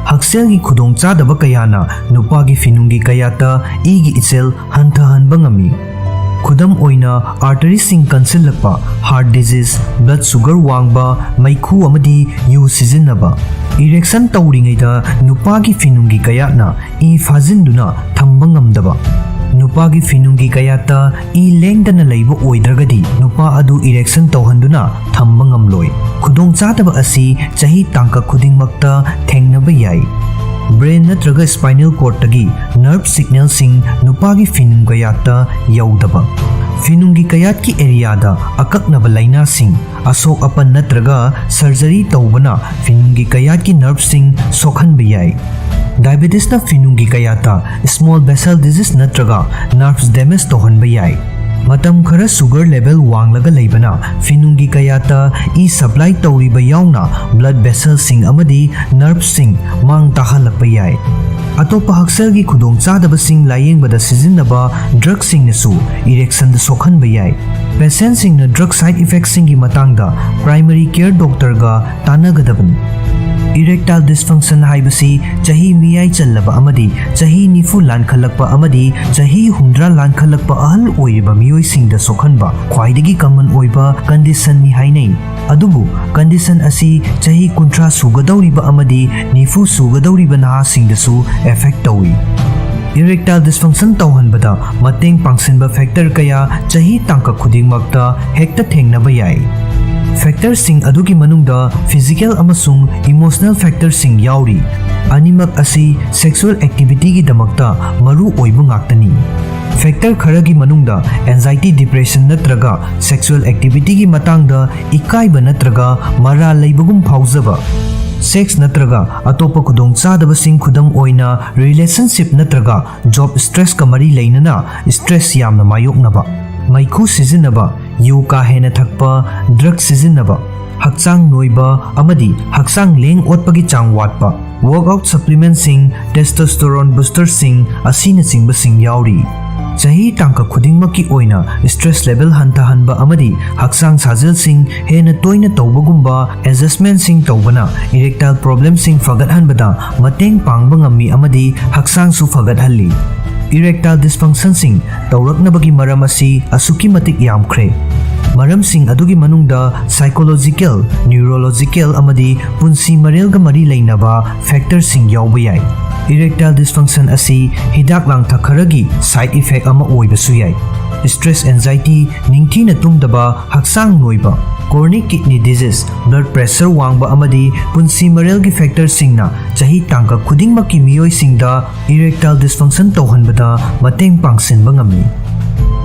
Hakselgi khudongchadaba kayana nupagi finungi kayata igi ichel hanthahanba ngami. Khudam oina artery sing kansilakpa, heart disease, blood sugar wangba, maikhu amadi yu sizinaba. Erection tawringaida nupagi finungi kayatna e fazinduna thamba ngamdaba. Nupagi finungi kayata e lengdana laiba oidragadi nupa adu erection tawhanduna thamba ngamloi. Khudongchadaba asi chahi tangka khudingmakta thengnaba yai. Brain natraga spinal cord tagi nerve signal sing nupagi finung kayata yaudaba. Finungi kayat ki area da akaknaba laina sing asok apan natraga surgery tawbana finungi kayat ki nerve sing sokhanba yai. Diabetes na finungi kayata small vessel disease natraga nerves damage tawhanba yai. matam khara sugar level wanglaga leibana finungi kayata e supply tawriba yauna blood vessels sing amadi nerves sing mang tahalakpa yai atopa haksal gi khudong chadaba sing layeng bada sizinaba drug sing nasu erection da sokhan bayai patient sing na drug side effects sing gi matangda primary care doctor ga tanagadabani erectile dysfunction haibasi chahi miyai challaba amadi chahi nifu lan khalakpa amadi chahi humdra lan khalakpa ahal oiba miyoi sing da sokhanba khwaidagi common oiba condition ni hainai adubu condition asi chahi kuntra sugadauriba amadi nifu sugadauriba naha sing da su effect tawi erectile dysfunction tawhanbada mateng pangsinba factor kaya chahi tangka khudingmakta hekta thengnaba yai factor sing adugi manungda physical amasung emotional factor sing yauri animak asi sexual activity gi damakta maru oibu ngaktani factor kharagi manungda anxiety depression natraga sexual activity gi matangda ikaiba natraga mara leibagum phauzaba sex natraga atopa khudong chadaba sing khudam oina relationship natraga job stress ka mari leinana stress yamna mayoknaba maikhu sizinaba yu ka hena thakpa drug sizinaba hakchang noiba amadi hakchang leng otpagi chang watpa workout supplements sing testosterone booster sing asina singba sing yauri chahi tangka khudingmaki oina stress level hantahanba amadi hakchang sajel sing hena toina tawbagumba adjustment sing tawbana erectile problem sing fagathanbada mateng pangba ngami amadi hakchang su fagathalli erectile dysfunction sing tawraknabagi maram asi asuki matik yamkhre maram sing adugi manungda psychological neurological amadi punsi marelga mari leinaba factor sing yawba yai erectile dysfunction asi hidak lang thakharagi side effect ama oibasu yai stress anxiety ningthina tungdaba haksang noiba chronic kidney disease blood pressure wangba amadi punsi marelgi factor singna chahi tangka khudingmaki miyoi singda erectile dysfunction tawhanbada mateng pangsinba ngami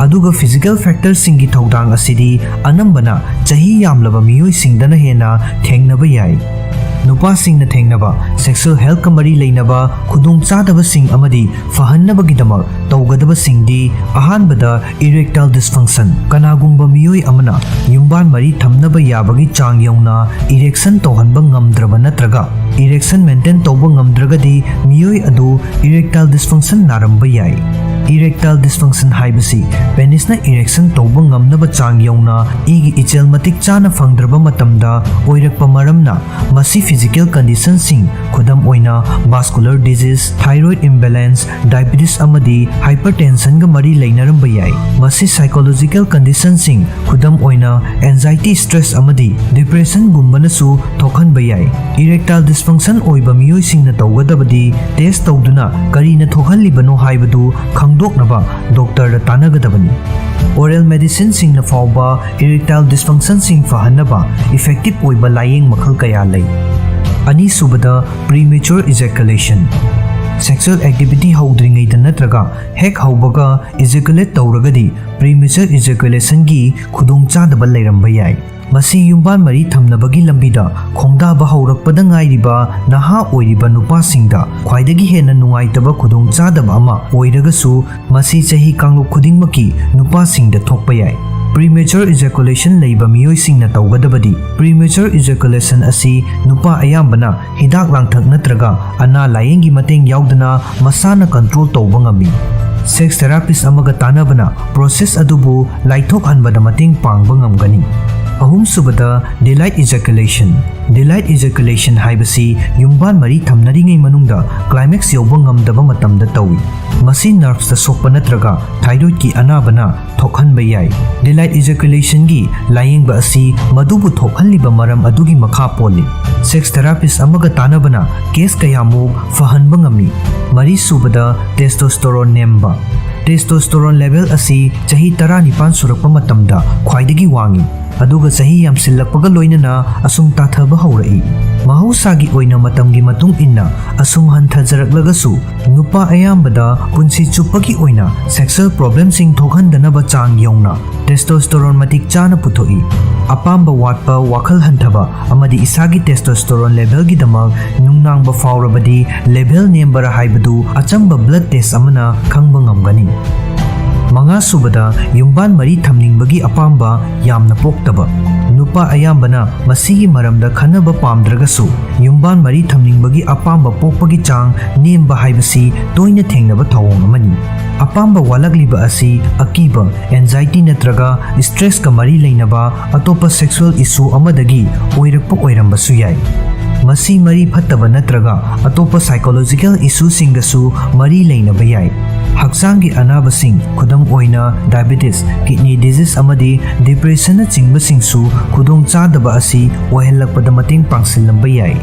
aduga physical factor singi thodang asidi anambana chahi yamlaba miyoi singdana hena thengnaba yai nupa singna thengnaba sexual health kamari leinaba khudong chadaba sing amadi fahannaba gidamak tawgadaba singdi ahanbada erectile dysfunction kanagumba miyoi amana yumban mari thamnaba yabagi chang yauna erection tawhanba ngamdraba natraga erection maintain tawba ngamdragadi miyoi adu erectile dysfunction naramba yai erectile dysfunction haibasi penis na erection tawba ngamnaba chang yauna igi ichel matik chana fangdraba matamda oirakpa maramna masi physical condition sing khudam oina vascular disease thyroid imbalance diabetes amadi hypertension ga mari leinaramba yai masi psychological condition sing khudam oina anxiety stress amadi depression gumbana su thokhanba yai erectile dysfunction oiba miyoi singna tawgadabadi test tawduna karina thokhanlibano haibadu khangdoknaba doctor da tanagadabani oral medicine sing na fawba erectile dysfunction sing fahanaba effective oiba layeng makhal kaya lay ani subada premature ejaculation sexual activity howdringaida natraga hek hawbaga ejaculate tawragadi premature ejaculation gi khudong chadaba leiramba yai masi yumban mari thamnabagi lambida khongdaba hawrakpada ngairiba naha oiriba nupa singda khwaidagi hena nungaitaba khudong chadaba ama oiragasu masi chahi kangluk khudingmaki nupa singda thokpa yai premature ejaculation leiba miyoi singna tawgadabadi premature ejaculation asi nupa ayambana hidak langthak natraga ana layengi mateng yaudana masana control tawba ngami sex therapist amaga tanabana process adubu laithok hanbada mateng pangba ngamgani ahum subada delayed ejaculation haibasi yumban mari thamnaringai manungda climax yawba ngamdaba matamda tawi masi nerves da sokpa natraga thyroid ki anabana thokhanba yai delayed ejaculation gi layengba asi madubu thokhanliba maram adugi makha poli sex therapist amaga tanabana case kayamu fahanba ngami mari subada testosterone nemba testosterone level asi chahi 19 surakpa matamda khwaidagi wangi aduga chahi yamsillakpaga loinana asum tathaba haurai mahusagi oina matamgi matung inna asum hanthajaраklagasu nupa ayambada punsi chupagi oina sexual problem sing thokhandanaba chang yauna testosterone matik chana puthoi apamba watpa wakhal hanthaba amadi isagi testosterone level gi damak nungnangba faurabadi level nembara haibadu achamba blood test amana khangba ngamgani ꯃꯉꯥꯁꯨꯕꯗ ꯌꯨꯝꯕꯥꯟ ꯃꯔꯤ ꯊꯝꯅꯤꯡꯕꯒꯤ ꯑꯄꯥꯝꯕ ꯌꯥꯝꯅ ꯄꯣꯛꯇꯕ ꯅꯨꯄꯥ ꯑꯌꯥꯝꯕꯅ ꯃꯁꯤꯒꯤ ꯃꯔꯝꯗ ꯈꯟꯅꯕ ꯄꯥꯝꯗ꯭ꯔꯒꯁꯨ ꯌꯨꯝꯕꯥꯟ ꯃꯔꯤ ꯊꯝꯅꯤꯡꯕꯒꯤ ꯑꯄꯥꯝꯕ ꯄꯣꯛꯄꯒꯤ ꯆꯥꯡ ꯅꯦꯝꯕ ꯍꯥꯏꯕꯁꯤ ꯇꯣꯏꯅ ꯊꯦꯡꯅꯕ ꯊꯧꯑꯣꯡ ꯑꯃꯅꯤ ꯑꯄꯥꯝꯕ ꯋꯥꯠꯂꯛꯂꯤꯕ ꯑꯁꯤ ꯑꯀꯤꯕ ꯑꯦꯟꯖꯥꯏꯇꯤ ꯅꯠꯇ꯭ꯔꯒ ꯁ꯭ꯇ꯭ꯔꯦꯁꯀ ꯃꯔꯤ ꯂꯩꯅꯕ ꯑꯇꯣꯞꯄ ꯁꯦꯛꯁꯨꯑꯦꯜ ꯏꯁꯨ ꯑꯃꯗꯒꯤ ꯑꯣꯏꯔꯛꯄ ꯑꯣꯏꯔꯝꯕꯁꯨ ꯌꯥꯏ ꯃꯁꯤ ꯃꯔꯤ ꯐꯠꯇꯕ ꯅꯠꯇ꯭ꯔꯒ ꯑꯇꯣꯞꯄ ꯁꯥꯏꯀꯣꯂꯣꯖꯤꯀꯦꯜ ꯏꯁꯨꯁꯤꯡꯒꯁꯨ ꯃꯔꯤ ꯂꯩꯅꯕ ꯌꯥꯏ ꯍꯛꯆꯥꯡꯒꯤ ꯑꯅꯥꯕꯁꯤꯡ ꯈꯨꯗꯝ ꯑꯣꯏꯅ ꯗꯥꯏꯕꯦꯇꯤꯁ ꯀꯤꯗꯅꯤ ꯗꯤꯖꯤꯖ ꯑꯃꯗꯤ ꯗꯤꯄ꯭ꯔꯦꯁꯟꯅꯆꯤꯡꯕꯁꯤꯡꯁꯨ ꯈꯨꯗꯣꯡꯆꯥꯗꯕ ꯑꯁꯤ ꯑꯣꯏꯍꯜꯂꯛꯄꯗ ꯃꯇꯦꯡ ꯄꯥꯡꯁꯤꯜꯂꯝꯕ ꯌꯥꯏ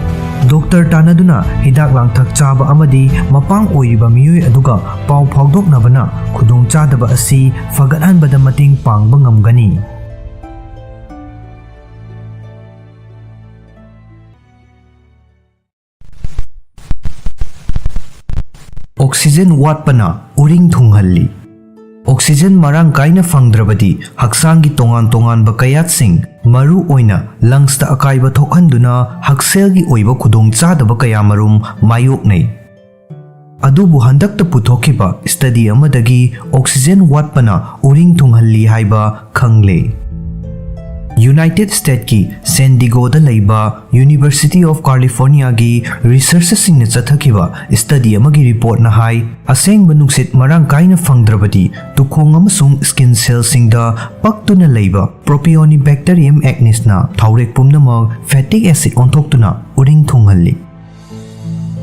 ꯗꯣꯛꯇꯔ ꯇꯥꯟꯅꯗꯨꯅ ꯍꯤꯗꯥꯛ ꯂꯥꯡꯊꯛ ꯆꯥꯕ ꯑꯃꯗꯤ ꯃꯄꯥꯡ ꯑꯣꯏꯔꯤꯕ ꯃꯤꯑꯣꯏ ꯑꯗꯨꯒ ꯄꯥꯎ ꯐꯥꯎꯗꯣꯛꯅꯕꯅ ꯈꯨꯗꯣꯡꯆꯥꯗꯕ ꯑꯁꯤ ꯐꯒꯠꯍꯟꯕꯗ ꯃꯇꯦꯡ ꯄꯥꯡꯕ ꯉꯝꯒꯅꯤ ऑक्सीजन वाटपना उरिंग थुंगहल्ली ऑक्सीजन मरांग कायना फंगद्रबदी हक्चांगी तोंगान तोंगानबा कयातसिंग मरु ओइना लंग्सता अकाइबा थोकहंदुना हक्सेलगी ओइबा खुदोंचादबा कया मरुम मायोकनै अदुबु हंदक्ता पुथोखिबा स्टडी अमदगी ऑक्सीजन वाटपना उरिंग थुंगहल्ली हाइबा खंगले यूनाइटेड स्टेट की सैन डिगोदा लैबा यूनिवर्सिटी ऑफ कैलिफोर्निया की रिसर्चर्ससिंगना चथखिबा स्टडी अमगी रिपोर्ट ना हाई असेंगबा नुंगसित मरांग कायना फंगद्रबदी तुखोंग अमसुंग स्किन सेल्ससिंगदा पक्तुना लैबा प्रोपियोनिबैक्टीरियम एक्निसना थौरेक पुमनमक फैटिक एसिड ओंथोक्तुना उरिंग थुंगहल्ली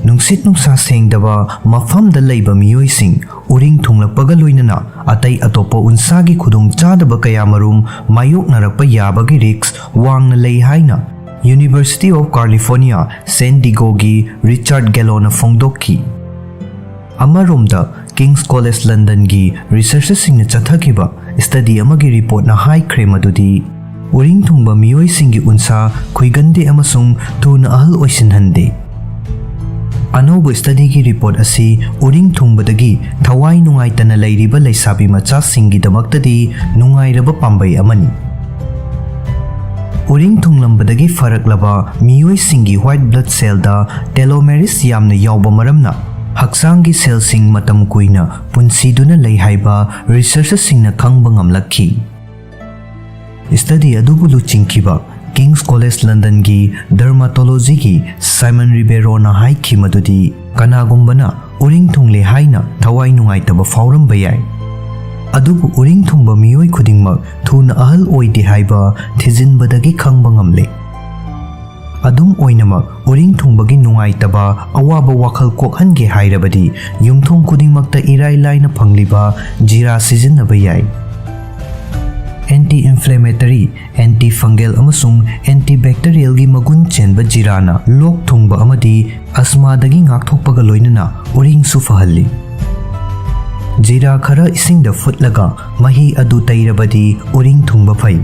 नुंगसित नुंगसा सेंगदबा मफमदा लैबा मियोइसिंग उरिंग थुंगलकपगा लोइनना अतै अतोप्पा उनसागी खुदोंचादबा कयामरुम मायोकनरकपा याबगी रिक्स वांगना लै हाइना यूनिवर्सिटी ऑफ कैलिफोर्निया सैन डिगोगी रिचर्ड गैलोना फोंदोक्की अमरोमदा किंग्स कॉलेज लंदन की रिसर्चर्ससिंगना चथखिबा स्टडी अमगी रिपोर्ट ना हाइख्रे मदुदी उरिंग थुंगबा मियोइसिंगी उनसा खुइगंदे अमसुंग थुना अहल ओइसिनहंदे अनौब स्टडी की रिपोर्ट असी उरिंग थुंगबदगी थवाई नुंगाइतना लैरिबा लैसाबी मचासिंगीदमक्तदी नुंगाइरबा पांबै अमनी उरिंग थुंगलंबदगी फरकलबा मियोइसिंगी व्हाइट ब्लड सेलदा टेलोमेरिस यामना यावबा मरमना हक्चांगी सेलसिंग मतम कुइना पुंसीदुना लै हाइबा रिसर्चर्ससिंगना खंगबा ngamlakhi स्टडी अदुबु लुचिंखिबा किंग्स कॉलेज लंदन की डर्माटोलॉजी की साइमन रिबेरो ना हाइखि मदुदी कनागुंबना उरिंग थुंगले हाइना थवाई नुंगाइतबा फावरम बयाय अदुबु उरिंग थुंगबा मियोय खुदिंगमक थुना अहल ओइदे हाइबा थिजिनबदगी खंगबा ngamle अदुम ओइनमक उरिंग थुंगबगी नुंगाइतबा अवाबा वाखल कोखहनगे हाइरबदी युमथोंग खुदिंगमक्ता इराय लाइना फंगलिबा जीरा सिजिननबा याय एंटी इन्फ्लेमेटरी एंटी फंगल अमसुंग एंटी बैक्टीरियल की मगुन चेनबा जीराना लोक थुंगबा अमदी अस्मादगी ngakthokpaga loinana उरिंग सु फहल्ली जीरा खरा इसिंगदा फुटलगा मही अदु तैरबदी उरिंग थुंगबा फै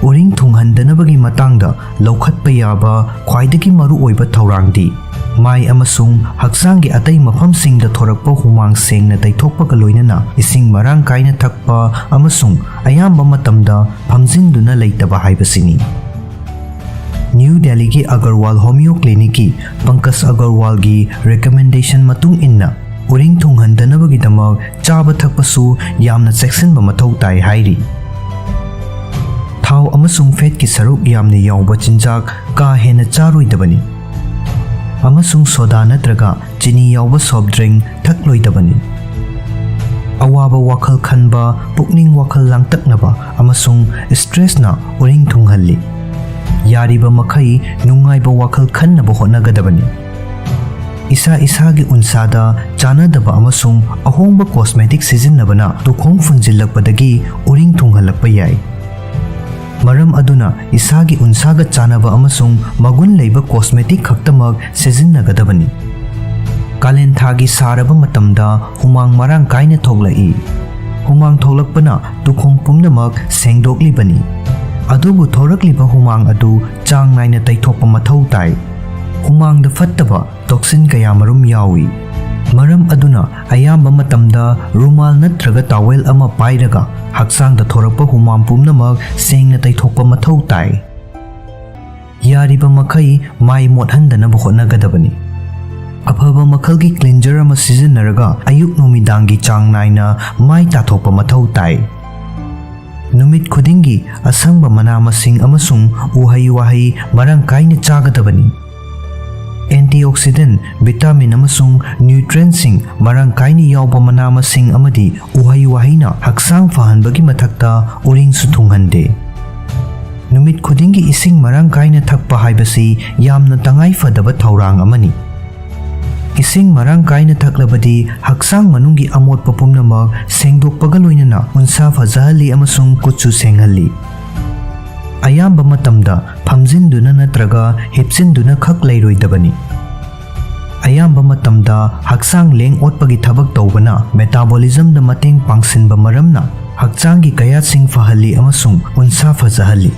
उरिंग थुंगहंदनबगी मतंगदा लौखतपा याबा ख्वाइदगी मरु ओइबा थौरांगदी माई अमसुंग हक्चांगी अतै मफमसिंगदा थोरकपा हुमांग सेंगना तैथोकपागा लोइनना इसिंग मरांग कायना थकपा अमसुंग अयाम्बा मतमदा फमजिंदुना लैतबा हाइबसिनी न्यू दिल्ली की अगरवाल होमियो क्लिनिक की पंकज अगरवाल की रिकमेंडेशन मतुंग इन्ना उरिंग थुंगहंदनबगीदमक चाबा थकपसु यामना चेक्सिनबा मथौ ताई हाइरी थाव अमसुंग फेट की सरुक यामना यावबा चिंजाक का हेना चारोइदबनी अमसुंग सोडा नत्रगा चिनी यावबा सॉफ्ट ड्रिंक थकलोइदबनी अवाबा वाखल खनबा पुकनिंग वाखल लांगतकनबा अमसुंग स्ट्रेसना उरिंग थुंगहल्ली यारिबा मखै नुंगाइबा वाखल खन्नबा होनगदबनी इसा इसागी उनसादा चानदबा अमसुंग अहोंबा कॉस्मेटिक सिजिननबना तुखोंग फुंजिल्लकपदगी उरिंग थुंगहल्लकपा याय मरम अदुना इसागी उनसागा चानबा अमसुंग मगुन लैबा कॉस्मेटिक खक्तमक सिजिननगदबनी कालेन थागी सारबा मतमदा हुमांग मरांग कायना थोगलई हुमांग थोगलकपना तुखोंग पुमनमक सेंगदोकलिबनी अदुबु थोरकलिबा हुमांग अदु चांग नायना तैथोकपा मथौ ताई हुमांगदा फत्तबा टॉक्सिन कया मरुम यावी मरम अदुना अयाम्बा मतमदा रुमाल नत्रगा टावेल अमा पाइरगा हक्चांगदा थोरकपा हुमांग पुमनमक सेंगना तैथोकपा मथौ ताई यारिबा मखै माई मोटहंदनबा होनगदबनी ꯑꯐꯕ ꯃꯈꯜꯒꯤ ꯀ꯭ꯂꯤꯟꯖꯔ ꯑꯃ ꯁꯤꯖꯤꯟꯅꯔꯒ ꯑꯌꯨꯛ ꯅꯨꯃꯤꯗꯥꯡꯒꯤ ꯆꯥꯡ ꯅꯥꯏꯅ ꯃꯥꯏ ꯇꯥꯊꯣꯛꯄ ꯃꯊꯧ ꯇꯥꯏ꯫ ꯅꯨꯃꯤꯠ ꯈꯨꯗꯤꯡꯒꯤ ꯑꯁꯪꯕ ꯃꯅꯥ ꯃꯁꯤꯡ ꯑꯃꯁꯨꯡ ꯎꯍꯩ ꯋꯥꯍꯩ ꯃꯔꯥꯡ ꯀꯥꯏꯅ ꯆꯥꯒꯗꯕꯅꯤ꯫ ꯑꯦꯟꯇꯤꯑꯣꯛꯁꯤꯗꯦꯟꯠ, ꯚꯤꯇꯥꯃꯤꯟ ꯑꯃꯁꯨꯡ ꯅ꯭ꯌꯨꯇ꯭ꯔꯤꯑꯦꯟꯠꯁꯤꯡ ꯃꯔꯥꯡ ꯀꯥꯏꯅ ꯌꯥꯎꯕ ꯃꯅꯥ ꯃꯁꯤꯡ ꯑꯃꯗꯤ ꯎꯍꯩ ꯋꯥꯍꯩꯅ ꯍꯛꯆꯥꯡ ꯐꯍꯟꯕꯒꯤ ꯃꯊꯛꯇ ꯎꯔꯤꯡꯁꯨ ꯊꯨꯡꯍꯟꯗꯦ꯫ ꯅꯨꯃꯤꯠ ꯈꯨꯗꯤꯡꯒꯤ ꯏꯁꯤꯡ ꯃꯔꯥꯡ ꯀꯥꯏꯅ ꯊꯛꯄ ꯍꯥꯏꯕꯁꯤ ꯌꯥꯝꯅ ꯇꯉꯥꯏꯐꯗꯕ ꯊꯧꯔꯥꯡ ꯑꯃꯅꯤ꯫ ꯏꯁꯤꯡ ꯃꯔꯥꯡ ꯀꯥꯏꯅ ꯊꯛꯂꯕꯗꯤ ꯍꯛꯆꯥꯡ ꯃꯅꯨꯡꯒꯤ ꯑꯃꯣꯠꯄ ꯄꯨꯝꯅꯃꯛ ꯁꯦꯡꯗꯣꯛꯄꯒ ꯂꯣꯏꯅꯅ ꯎꯟꯁꯥ ꯐꯖꯍꯜꯂꯤ ꯑꯃꯁꯨꯡ ꯀꯨꯠꯁꯨ ꯁꯦꯡꯍꯜꯂꯤ꯫ ꯑꯌꯥꯝꯕ ꯃꯇꯝꯗ ꯐꯝꯖꯤꯟꯗꯨꯅ ꯅꯠꯇ꯭ꯔꯒ ꯍꯤꯞꯆꯤꯟꯗꯨꯅ ꯈꯛ ꯂꯩꯔꯣꯏꯗꯕꯅꯤ꯫ ꯑꯌꯥꯝꯕ ꯃꯇꯝꯗ ꯍꯛꯆꯥꯡ ꯂꯦꯡ-ꯑꯣꯠꯄꯒꯤ ꯊꯕꯛ ꯇꯧꯕꯅ ꯃꯦꯇꯥꯕꯣꯂꯤꯖꯝꯗ ꯃꯇꯦꯡ ꯄꯥꯡꯁꯤꯟꯕ ꯃꯔꯝꯅ ꯍꯛꯆꯥꯡꯒꯤ ꯀꯌꯥꯠꯁꯤꯡ ꯐꯍꯜꯂꯤ ꯑꯃꯁꯨꯡ ꯎꯟꯁꯥ ꯐꯖꯍꯜꯂꯤ꯫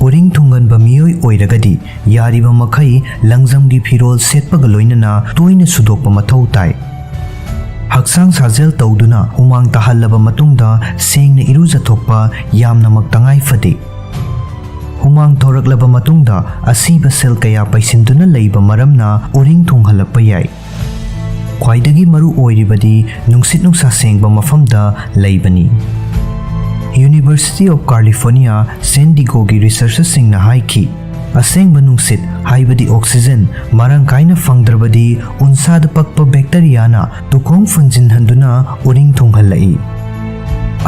ꯎꯔꯤꯡ ꯊꯨꯡꯒꯟꯕ ꯃꯤꯑꯣꯏ ꯑꯣꯏꯔꯒꯗꯤ ꯌꯥꯔꯤꯕ ꯃꯈꯩ ꯂꯪꯖꯝꯒꯤ ꯐꯤꯔꯣꯜ ꯁꯦꯠꯄꯒ ꯂꯣꯏꯅꯅ ꯇꯣꯏꯅ ꯁꯨꯗꯣꯛꯄ ꯃꯊꯧ ꯇꯥꯏ꯫ ꯍꯛꯆꯥꯡ ꯁꯥꯖꯦꯜ ꯇꯧꯗꯨꯅ ꯍꯨꯃꯥꯡ ꯇꯥꯍꯜꯂꯕ ꯃꯇꯨꯡꯗ ꯁꯦꯡꯅ ꯏꯔꯨꯖꯊꯣꯛꯄ ꯌꯥꯝꯅꯃꯛ ꯇꯉꯥꯏ ꯐꯗꯦ꯫ ꯍꯨꯃꯥꯡ ꯊꯣꯔꯛꯂꯕ ꯃꯇꯨꯡꯗ ꯑꯁꯤꯕ ꯁꯦꯜ ꯀꯌꯥ ꯄꯩꯁꯤꯟꯗꯨꯅ ꯂꯩꯕ ꯃꯔꯝꯅ ꯎꯔꯤꯡ ꯊꯨꯡꯍꯜꯂꯛꯄ ꯌꯥꯏ꯫ ꯈ꯭ꯋꯥꯏꯗꯒꯤ ꯃꯔꯨ ꯑꯣꯏꯔꯤꯕꯗꯤ ꯅꯨꯡꯁꯤꯠ ꯅꯨꯡꯁꯥ ꯁꯦꯡꯕ ꯃꯐꯝꯗ ꯂꯩꯕꯅꯤ꯫ ꯌꯨꯅꯤꯚꯔꯁꯤꯇꯤ ꯑꯣꯐ ꯀꯥꯂꯤꯐꯣꯔꯅꯤꯌꯥ ꯁꯦꯟ ꯗꯤꯒꯣꯒꯤ ꯔꯤꯁꯔꯆꯔꯁꯤꯡꯅ ꯍꯥꯏꯈꯤ, ꯑꯁꯦꯡꯕ ꯅꯨꯡꯁꯤꯠ ꯍꯥꯏꯕꯗꯤ ꯑꯣꯛꯁꯤꯖꯦꯟ ꯃꯔꯥꯡ ꯀꯥꯏꯅ ꯐꯪꯗ꯭ꯔꯕꯗꯤ ꯎꯟꯁꯥꯗ ꯄꯛꯄ ꯕꯦꯛꯇꯦꯔꯤꯌꯥꯅ ꯇꯨꯈꯣꯡ ꯐꯨꯟꯖꯤꯟꯍꯟꯗꯨꯅ ꯎꯔꯤꯡ ꯊꯨꯡꯍꯜꯂꯛꯏ꯫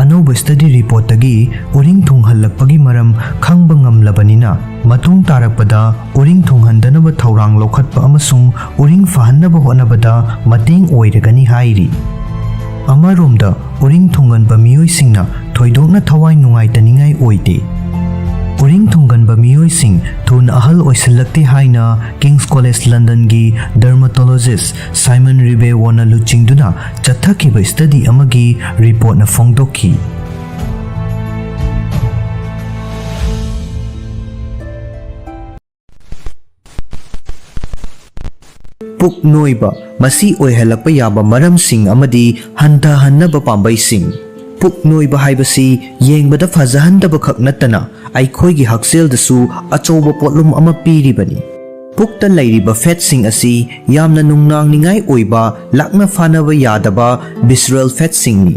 ꯑꯅꯧꯕ ꯁ꯭ꯇꯗꯤ ꯔꯤꯄꯣꯔꯠꯇꯒꯤ ꯎꯔꯤꯡ ꯊꯨꯡꯍꯜꯂꯛꯄꯒꯤ ꯃꯔꯝ ꯈꯪꯕ ꯉꯝꯂꯕꯅꯤꯅ ꯃꯇꯨꯡ ꯇꯥꯔꯛꯄꯗ ꯎꯔꯤꯡ ꯊꯨꯡꯍꯟꯗꯅꯕ ꯊꯧꯔꯥꯡ ꯂꯧꯈꯠꯄ ꯑꯃꯁꯨꯡ ꯎꯔꯤꯡ ꯐꯍꯟꯅꯕ ꯍꯣꯠꯅꯕꯗ ꯃꯇꯦꯡ ꯑꯣꯏꯔꯒꯅꯤ ꯍꯥꯏꯔꯤ꯫ ꯑꯃꯔꯣꯝꯗ ꯎꯔꯤꯡ ꯊꯨꯡꯒꯟꯕ ꯃꯤꯑꯣꯏꯁꯤꯡꯅ ꯊꯣꯏꯗꯣꯛꯅ ꯊꯋꯥꯏ ꯅꯨꯡꯉꯥꯏꯇꯅꯤꯡꯉꯥꯏ ꯑꯣꯏꯗꯦ꯫ ꯎꯔꯤꯡ ꯊꯨꯡꯒꯟꯕ ꯃꯤꯑꯣꯏꯁꯤꯡ ꯊꯨꯅ ꯑꯍꯜ ꯑꯣꯏꯁꯤꯜꯂꯛꯇꯦ ꯍꯥꯏꯅ ꯀꯤꯡꯁ ꯀꯣꯂꯦꯖ ꯂꯟꯗꯟꯒꯤ ꯗꯔꯃꯥꯇꯣꯂꯣꯖꯤꯁꯠ ꯁꯥꯏꯃꯟ ꯔꯤꯕꯦꯋꯣꯅ ꯂꯨꯆꯤꯡꯗꯨꯅ ꯆꯠꯊꯈꯤꯕ ꯁ꯭ꯇꯗꯤ ꯑꯃꯒꯤ ꯔꯤꯄꯣꯔꯠꯅ ꯐꯣꯡꯗꯣꯛꯈꯤ꯫ ꯄꯨꯛ ꯅꯣꯏꯕ ꯃꯁꯤ ꯑꯣꯏꯍꯜꯂꯛꯄ ꯌꯥꯕ ꯃꯔꯝꯁꯤꯡ ꯑꯃꯗꯤ ꯍꯟꯊꯍꯟꯅꯕ ꯄꯥꯝꯕꯩꯁꯤꯡ꯫ ꯄꯨꯛ ꯅꯣꯏꯕ ꯍꯥꯏꯕꯁꯤ ꯌꯦꯡꯕꯗ ꯐꯖꯍꯟꯗꯕ ꯈꯛ ꯅꯠꯇꯅ ꯑꯩꯈꯣꯏꯒꯤ ꯍꯛꯁꯦꯜꯗꯁꯨ ꯑꯆꯧꯕ ꯄꯣꯠꯂꯨꯝ ꯑꯃ ꯄꯤꯔꯤꯕꯅꯤ꯫ ꯄꯨꯛꯇ ꯂꯩꯔꯤꯕ ꯐꯦꯠꯁꯤꯡ ꯑꯁꯤ ꯌꯥꯝꯅ ꯅꯨꯡꯅꯥꯡꯅꯤꯡꯉꯥꯏ ꯑꯣꯏꯕ, ꯂꯥꯛꯅ ꯐꯥꯅꯕ ꯌꯥꯗꯕ ꯚꯤꯁꯔꯦꯜ ꯐꯦꯠꯁꯤꯡꯅꯤ꯫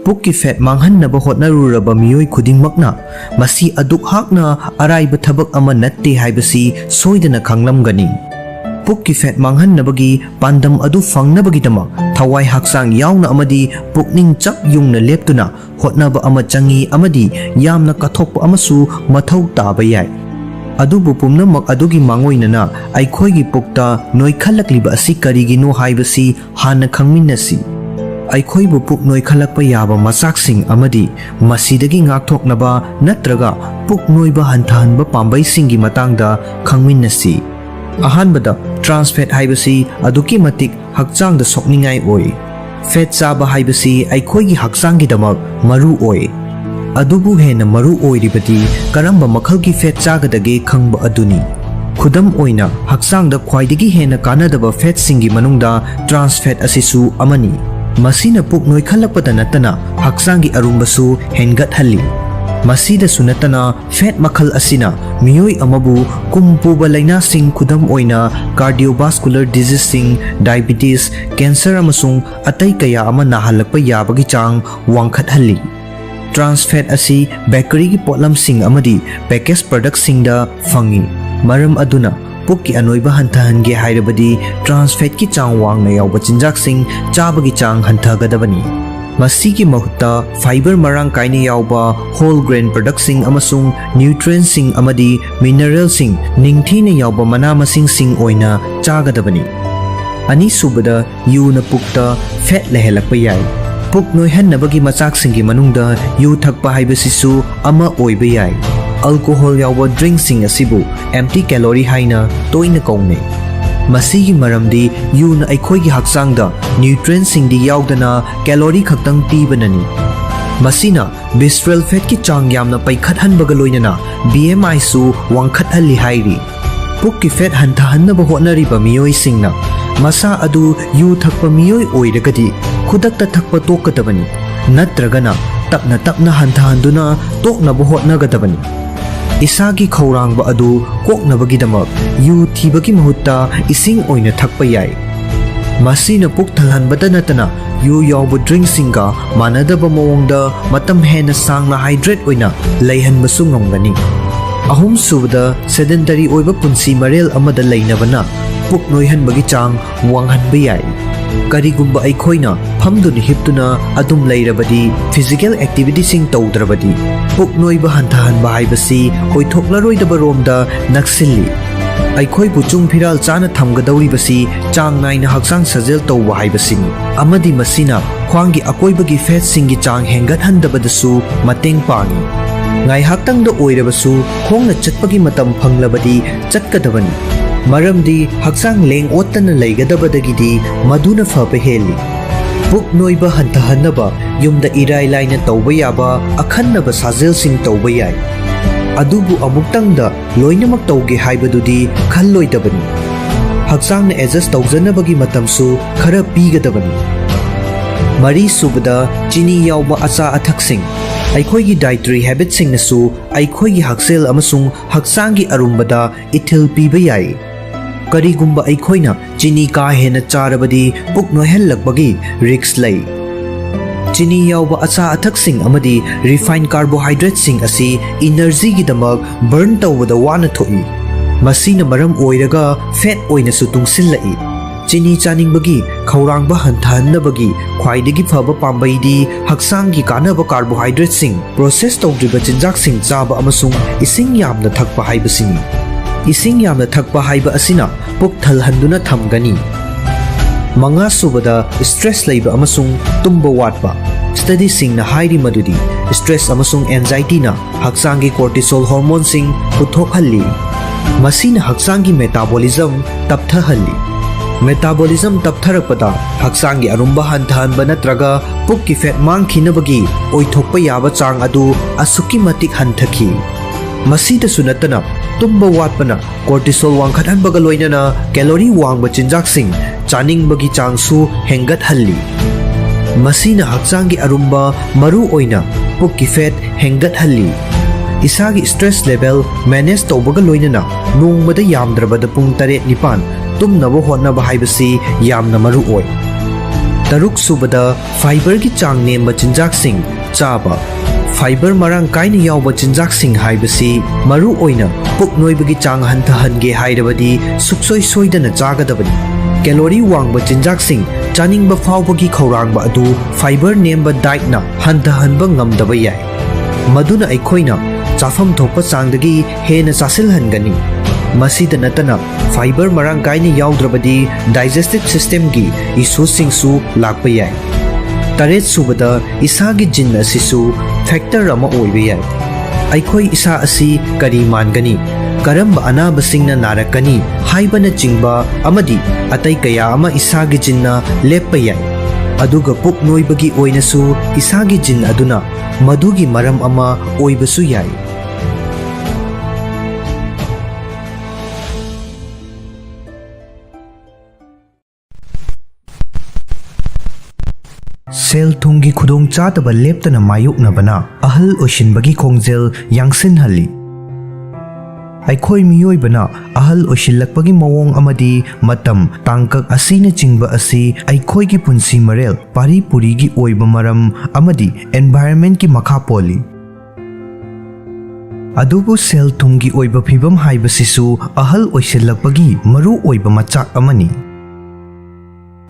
ꯄꯨꯛꯀꯤ ꯐꯦꯠ ꯃꯥꯡꯍꯟꯅꯕ ꯍꯣꯠꯅꯔꯨꯔꯕ ꯃꯤꯑꯣꯏ ꯈꯨꯗꯤꯡꯃꯛꯅ ꯃꯁꯤ ꯑꯗꯨꯛ ꯍꯥꯛꯅ ꯑꯔꯥꯏꯕ ꯊꯕꯛ ꯑꯃ ꯅꯠꯇꯦ ꯍꯥꯏꯕꯁꯤ ꯁꯣꯏꯗꯅ ꯈꯪꯂꯝꯒꯅꯤ꯫ ꯄꯨꯛꯀꯤ ꯐꯦꯠ ꯃꯥꯡꯍꯟꯅꯕꯒꯤ ꯄꯥꯟꯗꯝ ꯑꯗꯨ ꯐꯪꯅꯕꯒꯤꯗꯃꯛ ꯊꯋꯥꯏ ꯍꯛꯆꯥꯡ ꯌꯥꯎꯅ ꯑꯃꯗꯤ ꯄꯨꯛꯅꯤꯡ ꯆꯞ ꯌꯨꯡꯅ ꯂꯦꯞꯇꯨꯅ ꯍꯣꯠꯅꯕ ꯑꯃ ꯆꯪꯏ ꯑꯃꯗꯤ ꯌꯥꯝꯅ ꯀꯠꯊꯣꯛꯄ ꯑꯃꯁꯨ ꯃꯊꯧ ꯇꯥꯕ ꯌꯥꯏ꯫ ꯑꯗꯨꯕꯨ ꯄꯨꯝꯅꯃꯛ ꯑꯗꯨꯒꯤ ꯃꯥꯡꯑꯣꯏꯅꯅ ꯑꯩꯈꯣꯏꯒꯤ ꯄꯨꯛꯇ ꯅꯣꯏꯈꯠꯂꯛꯂꯤꯕ ꯑꯁꯤ ꯀꯔꯤꯒꯤꯅꯣ ꯍꯥꯏꯕꯁꯤ ꯍꯥꯟꯅ ꯈꯪꯃꯤꯟꯅꯁꯤ꯫ ꯑꯩꯈꯣꯏꯕꯨ ꯄꯨꯛ ꯅꯣꯏꯈꯠꯂꯛꯄ ꯌꯥꯕ ꯃꯆꯥꯛꯁꯤꯡ ꯑꯃꯗꯤ ꯃꯁꯤꯗꯒꯤ ꯉꯥꯛꯊꯣꯛꯅꯕ ꯅꯠꯇ꯭ꯔꯒ ꯄꯨꯛ ꯅꯣꯏꯕ ꯍꯟꯊꯍꯟꯕ ꯄꯥꯝꯕꯩꯁꯤꯡꯒꯤ ꯃꯇꯥꯡꯗ ꯈꯪꯃꯤꯟꯅꯁꯤ꯫ ꯑꯍꯥꯟꯕꯗ, ꯇ꯭ꯔꯥꯟꯁ ꯐꯦꯠ ꯍꯥꯏꯕꯁꯤ ꯑꯗꯨꯛꯀꯤ ꯃꯇꯤꯛ ꯍꯛꯆꯥꯡꯗ ꯁꯣꯛꯅꯤꯡꯉꯥꯏ ꯑꯣꯏ꯫ ꯐꯦꯠ ꯆꯥꯕ ꯍꯥꯏꯕꯁꯤ ꯑꯩꯈꯣꯏꯒꯤ ꯍꯛꯆꯥꯡꯒꯤꯗꯃꯛ ꯃꯔꯨ ꯑꯣꯏ꯫ ꯑꯗꯨꯕꯨ ꯍꯦꯟꯅ ꯃꯔꯨ ꯑꯣꯏꯔꯤꯕꯗꯤ ꯀꯔꯝꯕ ꯃꯈꯜꯒꯤ ꯐꯦꯠ ꯆꯥꯒꯗꯒꯦ ꯈꯪꯕ ꯑꯗꯨꯅꯤ꯫ ꯈꯨꯗꯝ ꯑꯣꯏꯅ ꯍꯛꯆꯥꯡꯗ ꯈ꯭ꯋꯥꯏꯗꯒꯤ ꯍꯦꯟꯅ ꯀꯥꯟꯅꯗꯕ ꯐꯦꯠꯁꯤꯡꯒꯤ ꯃꯅꯨꯡꯗ ꯇ꯭ꯔꯥꯟꯁ ꯐꯦꯠ ꯑꯁꯤꯁꯨ ꯑꯃꯅꯤ꯫ ꯃꯁꯤꯅ ꯄꯨꯛ ꯅꯣꯏꯈꯠꯂꯛꯄꯗ ꯅꯠꯇꯅ ꯍꯛꯆꯥꯡꯒꯤ ꯑꯔꯨꯝꯕꯁꯨ ꯍꯦꯟꯒꯠꯍꯜꯂꯤ꯫ ꯃꯁꯤꯗꯁꯨ ꯅꯠꯇꯅ ꯐꯦꯠ ꯃꯈꯜ ꯑꯁꯤꯅ ꯃꯤꯑꯣꯏ ꯑꯃꯕꯨ ꯀꯨꯝ ꯄꯨꯕ ꯂꯩꯅꯥꯁꯤꯡ ꯈꯨꯗꯝ ꯑꯣꯏꯅ ꯀꯥꯔꯗꯤꯑꯣꯚꯥꯁꯀꯨꯂꯔ ꯗꯤꯖꯤꯖꯁꯤꯡ, ꯗꯥꯏꯕꯤꯇꯤꯁ, ꯀꯦꯟꯁꯔ ꯑꯃꯁꯨꯡ ꯑꯇꯩ ꯀꯌꯥ ꯑꯃ ꯅꯥꯍꯜꯂꯛꯄ ꯌꯥꯕꯒꯤ ꯆꯥꯡ ꯋꯥꯡꯈꯠꯍꯜꯂꯤ꯫ ꯇ꯭ꯔꯥꯟꯁ ꯐꯦꯠ ꯑꯁꯤ ꯕꯦꯀꯔꯤꯒꯤ ꯄꯣꯠꯂꯝꯁꯤꯡ ꯑꯃꯗꯤ ꯄꯦꯀꯦꯖ ꯄ꯭ꯔꯗꯛꯁꯤꯡꯗ ꯐꯪꯏ꯫ ꯃꯔꯝ ꯑꯗꯨꯅ ꯄꯨꯛꯀꯤ ꯑꯅꯣꯏꯕ ꯍꯟꯊꯍꯟꯒꯦ ꯍꯥꯏꯔꯕꯗꯤ ꯇ꯭ꯔꯥꯟꯁ ꯐꯦꯠꯀꯤ ꯆꯥꯡ ꯋꯥꯡꯅ ꯌꯥꯎꯕ ꯆꯤꯟꯖꯥꯛꯁꯤꯡ ꯆꯥꯕꯒꯤ ꯆꯥꯡ ꯍꯟꯊꯒꯗꯕꯅꯤ꯫ ꯃꯁꯤꯒꯤ ꯃꯍꯨꯠꯇ ꯐꯥꯏꯕꯔ ꯃꯔꯥꯡ ꯀꯥꯏꯅ ꯌꯥꯎꯕ ꯍꯣꯜ ꯒ꯭ꯔꯦꯟ ꯄ꯭ꯔꯗꯛꯁꯤꯡ ꯑꯃꯁꯨꯡ ꯅ꯭ꯌꯨꯇ꯭ꯔꯤꯑꯦꯟꯠꯁꯤꯡ ꯑꯃꯗꯤ ꯃꯤꯅꯔꯦꯜꯁꯤꯡ ꯅꯤꯡꯊꯤꯅ ꯌꯥꯎꯕ ꯃꯅꯥ-ꯃꯁꯤꯡꯁꯤꯡ ꯑꯣꯏꯅ ꯆꯥꯒꯗꯕꯅꯤ꯫ ꯑꯅꯤꯁꯨꯕꯗ, ꯌꯨꯅ ꯄꯨꯛꯇ ꯐꯦꯠ ꯂꯩꯍꯜꯂꯛꯄ ꯌꯥꯏ꯫ ꯄꯨꯛ ꯅꯣꯏꯍꯟꯅꯕꯒꯤ ꯃꯆꯥꯛꯁꯤꯡꯒꯤ ꯃꯅꯨꯡꯗ ꯌꯨ ꯊꯛꯄ ꯍꯥꯏꯕꯁꯤꯁꯨ ꯑꯃ ꯑꯣꯏꯕ ꯌꯥꯏ꯫ ꯑꯜꯀꯣꯍꯣꯜ ꯌꯥꯎꯕ ꯗ꯭ꯔꯤꯡꯛꯁꯤꯡ ꯑꯁꯤꯕꯨ ꯑꯦꯝꯞꯇꯤ ꯀꯦꯂꯣꯔꯤ ꯍꯥꯏꯅ ꯇꯣꯏꯅ ꯀꯧꯅꯩ꯫ ꯃꯁꯤꯒꯤ ꯃꯔꯝꯗꯤ ꯌꯨꯅ ꯑꯩꯈꯣꯏꯒꯤ ꯍꯛꯆꯥꯡꯗ ꯅ꯭ꯌꯨꯇ꯭ꯔꯤꯑꯦꯟꯠꯁꯤꯡꯗꯤ ꯌꯥꯎꯗꯅ ꯀꯦꯂꯣꯔꯤ ꯈꯛꯇꯪ ꯄꯤꯕꯅꯅꯤ꯫ ꯃꯁꯤꯅ ꯚꯤꯁꯔꯦꯜ ꯐꯦꯠꯀꯤ ꯆꯥꯡ ꯌꯥꯝꯅ ꯄꯩꯈꯠꯍꯟꯕꯒ ꯂꯣꯏꯅꯅ BMIꯁꯨ ꯋꯥꯡꯈꯠꯍꯜꯂꯤ ꯍꯥꯏꯔꯤ꯫ ꯄꯨꯛꯀꯤ ꯐꯦꯠ ꯍꯟꯊꯍꯟꯅꯕ ꯍꯣꯠꯅꯔꯤꯕ ꯃꯤꯑꯣꯏꯁꯤꯡꯅ ꯃꯁꯥ ꯑꯗꯨ ꯌꯨ ꯊꯛꯄ ꯃꯤꯑꯣꯏ ꯑꯣꯏꯔꯒꯗꯤ ꯈꯨꯗꯛꯇ ꯊꯛꯄ ꯇꯣꯛꯀꯗꯕꯅꯤ, ꯅꯠꯇ꯭ꯔꯒꯅ ꯇꯞꯅ ꯇꯞꯅ ꯍꯟꯊꯍꯟꯗꯨꯅ ꯇꯣꯛꯅꯕ ꯍꯣꯠꯅꯒꯗꯕꯅꯤ꯫ Isagi khaurangba adu koknabagidamak yu thibagi mahutta ising oina thakpa yai. Masina puk thalhanbada natana yu yawbu drink singa manadaba mawongda matam hena sangna hydrate oina leihanbasu ngamgani. Ahum subada sedentary oiba punsi marel amada leinabana puk noihanbagi chang wanghanba yai. Karigumba aikhoina phamduni hiptuna adum leirabadi physical activity sing tawdrabadi puk noiba hantahanba haibasi oithoklaroi romda naksilli. Aikhoi puchung phiral chana thamgadawribasi chang naina hakchang sajel tawba haibasini amadi masina khwangi akoibagi fat singi chang hengat handabadasu mateng pangi. Ngai haktangda oirabasu khongna chatpagi matam phanglabadi chatkadabani. Maramdi hakchang leng ottana leigadabadagidi maduna faba heli. Puk noiba hantahanaba yumda irai laina tawba yaba akhannaba sajel sing tawba yai. Adubu amuktangda loinamak tawge haibadudi khalloidabani. Hakchangna adjust tawjanabagi matamsu khara pigadabani. Mari subada chini yawba acha athaksing aikhoigi dietary habits singnasu aikhoigi haksel amasung hakchanggi arumbada ithil piba yai. Karigumba aikhoina chini ka hena charabadi puk noihallakbagi risks lay. Chini yawba acha athaksing amadi refined carbohydrates sing asi energy gidamak burn tawbada wana thoi. Masina maram oiraga fat oina su tungsillai. Chini chaningbagi khaurangba hanthannabagi khwaidagi phaba pambaidi hakchanggi kanaba carbohydrates sing process tawdriba chinjak sing chaba amasung ising yamna thakpa haibasini. Ising yamna thakpa haiba asina puk thalhanduna thamgani. Manga subada stress leiba amasung tumba watpa. Study sing na hairi madudi stress amasung anxiety na hakchanggi cortisol hormone sing puthokhalli. Masina hakchanggi metabolism tapthahalli. Metabolism taptharakpada hakchanggi arumba hantahanba natraga pukki fat mangkhinabagi oithokpa yaba chang adu asuki matik hanthaki. Masida sunatana tumba watpana cortisol wangkhathanbaga loinana calorie wangba chinjak sing chaningbagi changsu hengat halli. Masina hakchanggi arumba maru oina pukki fat hengat halli. Isagi stress level manage tawbaga loinana nongmada yamdrabada pung 7-9 tumnaba hotnaba haibasi yamna maru oi. Taruk subada fiber gi chang nemba chinjak sing chaba. Fiber marang kaina yawba chinjak sing haibasi maru oina puk noibagi chang hantahange hairabadi suksoi soidana chagadabani. Calorie wangba chinjak sing chaningba phawbagi khaurangba adu fiber nemba diet na hantahanba ngamdaba yai. Maduna aikhoina chafam thokpa changdagi hena chasilhangani. Masida natana fiber marang kaina yawdrabadi digestive system gi issue singsu lakpa yai. Taret subada isagi jin asisu factor ama oiba yai. Aikhoi isa asi kari mangani karamba anaba singna narakani haibana chingba amadi atai kaya ama isagi jinna leppa yai. Aduga puk noibagi oinasu isagi jin aduna madugi maram ama oibasu yai. Sel thungi khudong chadaba leptana mayuknabana ahal oshinbagi khongjel yangsinhalli. Aikhoi miyoibana ahal oshillakpagi mawong amadi matam tangkak asina chingba asi aikhoigi punsi marel pari purigi oiba maram amadi environment ki makha poli. Adubu sel thungi oiba phibam haibasisu ahal oshillakpagi maru oiba machak amani.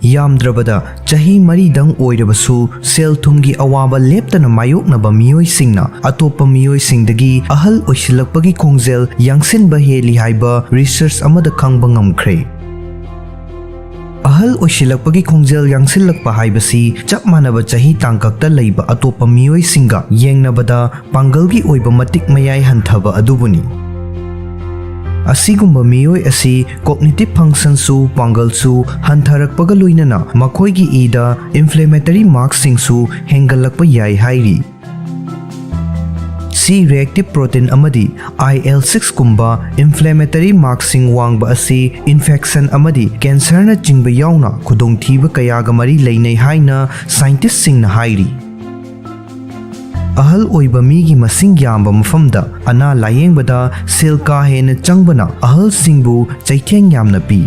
Yamdrabada chahi maridang oirabasu sel thumgi awaba leptana mayoknaba miyoi singna atopa miyoi singdagi ahal oishilakpagi khongjel yangsinba heli haiba research amada khangba ngamkhre. Ahal oishilakpagi khongjel yangsilakpa haibasi chap manaba chahi tangkakta leiba atopa miyoi singa yengnabada pangalgi oiba matik mayai hanthaba adubuni. Asigumba miyoi asi cognitive function su pangal su hantharakpaga loinana makoigi ida inflammatory marks singsu hengalakpa yai hairi. C-reactive protein amadi IL-6 kumba inflammatory marks sing wangba asi infection amadi cancer na chingba yauna khudongthiba kayaga mari leinai haina scientist sing na hairi. ahal oiba migi masing yamba mafamda ana layengbada sel ka hena changbana ahal singbu chaitheng yamna pi.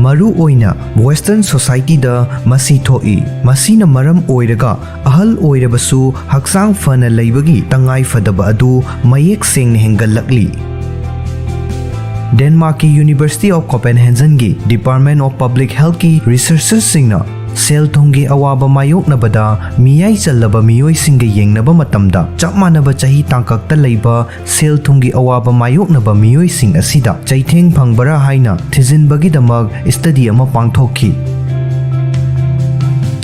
Maru oina Western Society da masi thoi masina maram oiraga ahal oirabasu hakchang fana leibagi tangai fadaba adu mayek seng hengalakli. Denmark ki University of Copenhagen gi Department of Public Health ki researchers singna sel thongi awaba mayok na bada miyai chalaba miyoi singa yengnaba matamda chap manaba chahi tangkakta leiba sel thongi awaba mayok na ba miyoi sing asida chaitheng phangbara haina thijinbagi damag study ama pangthokhi.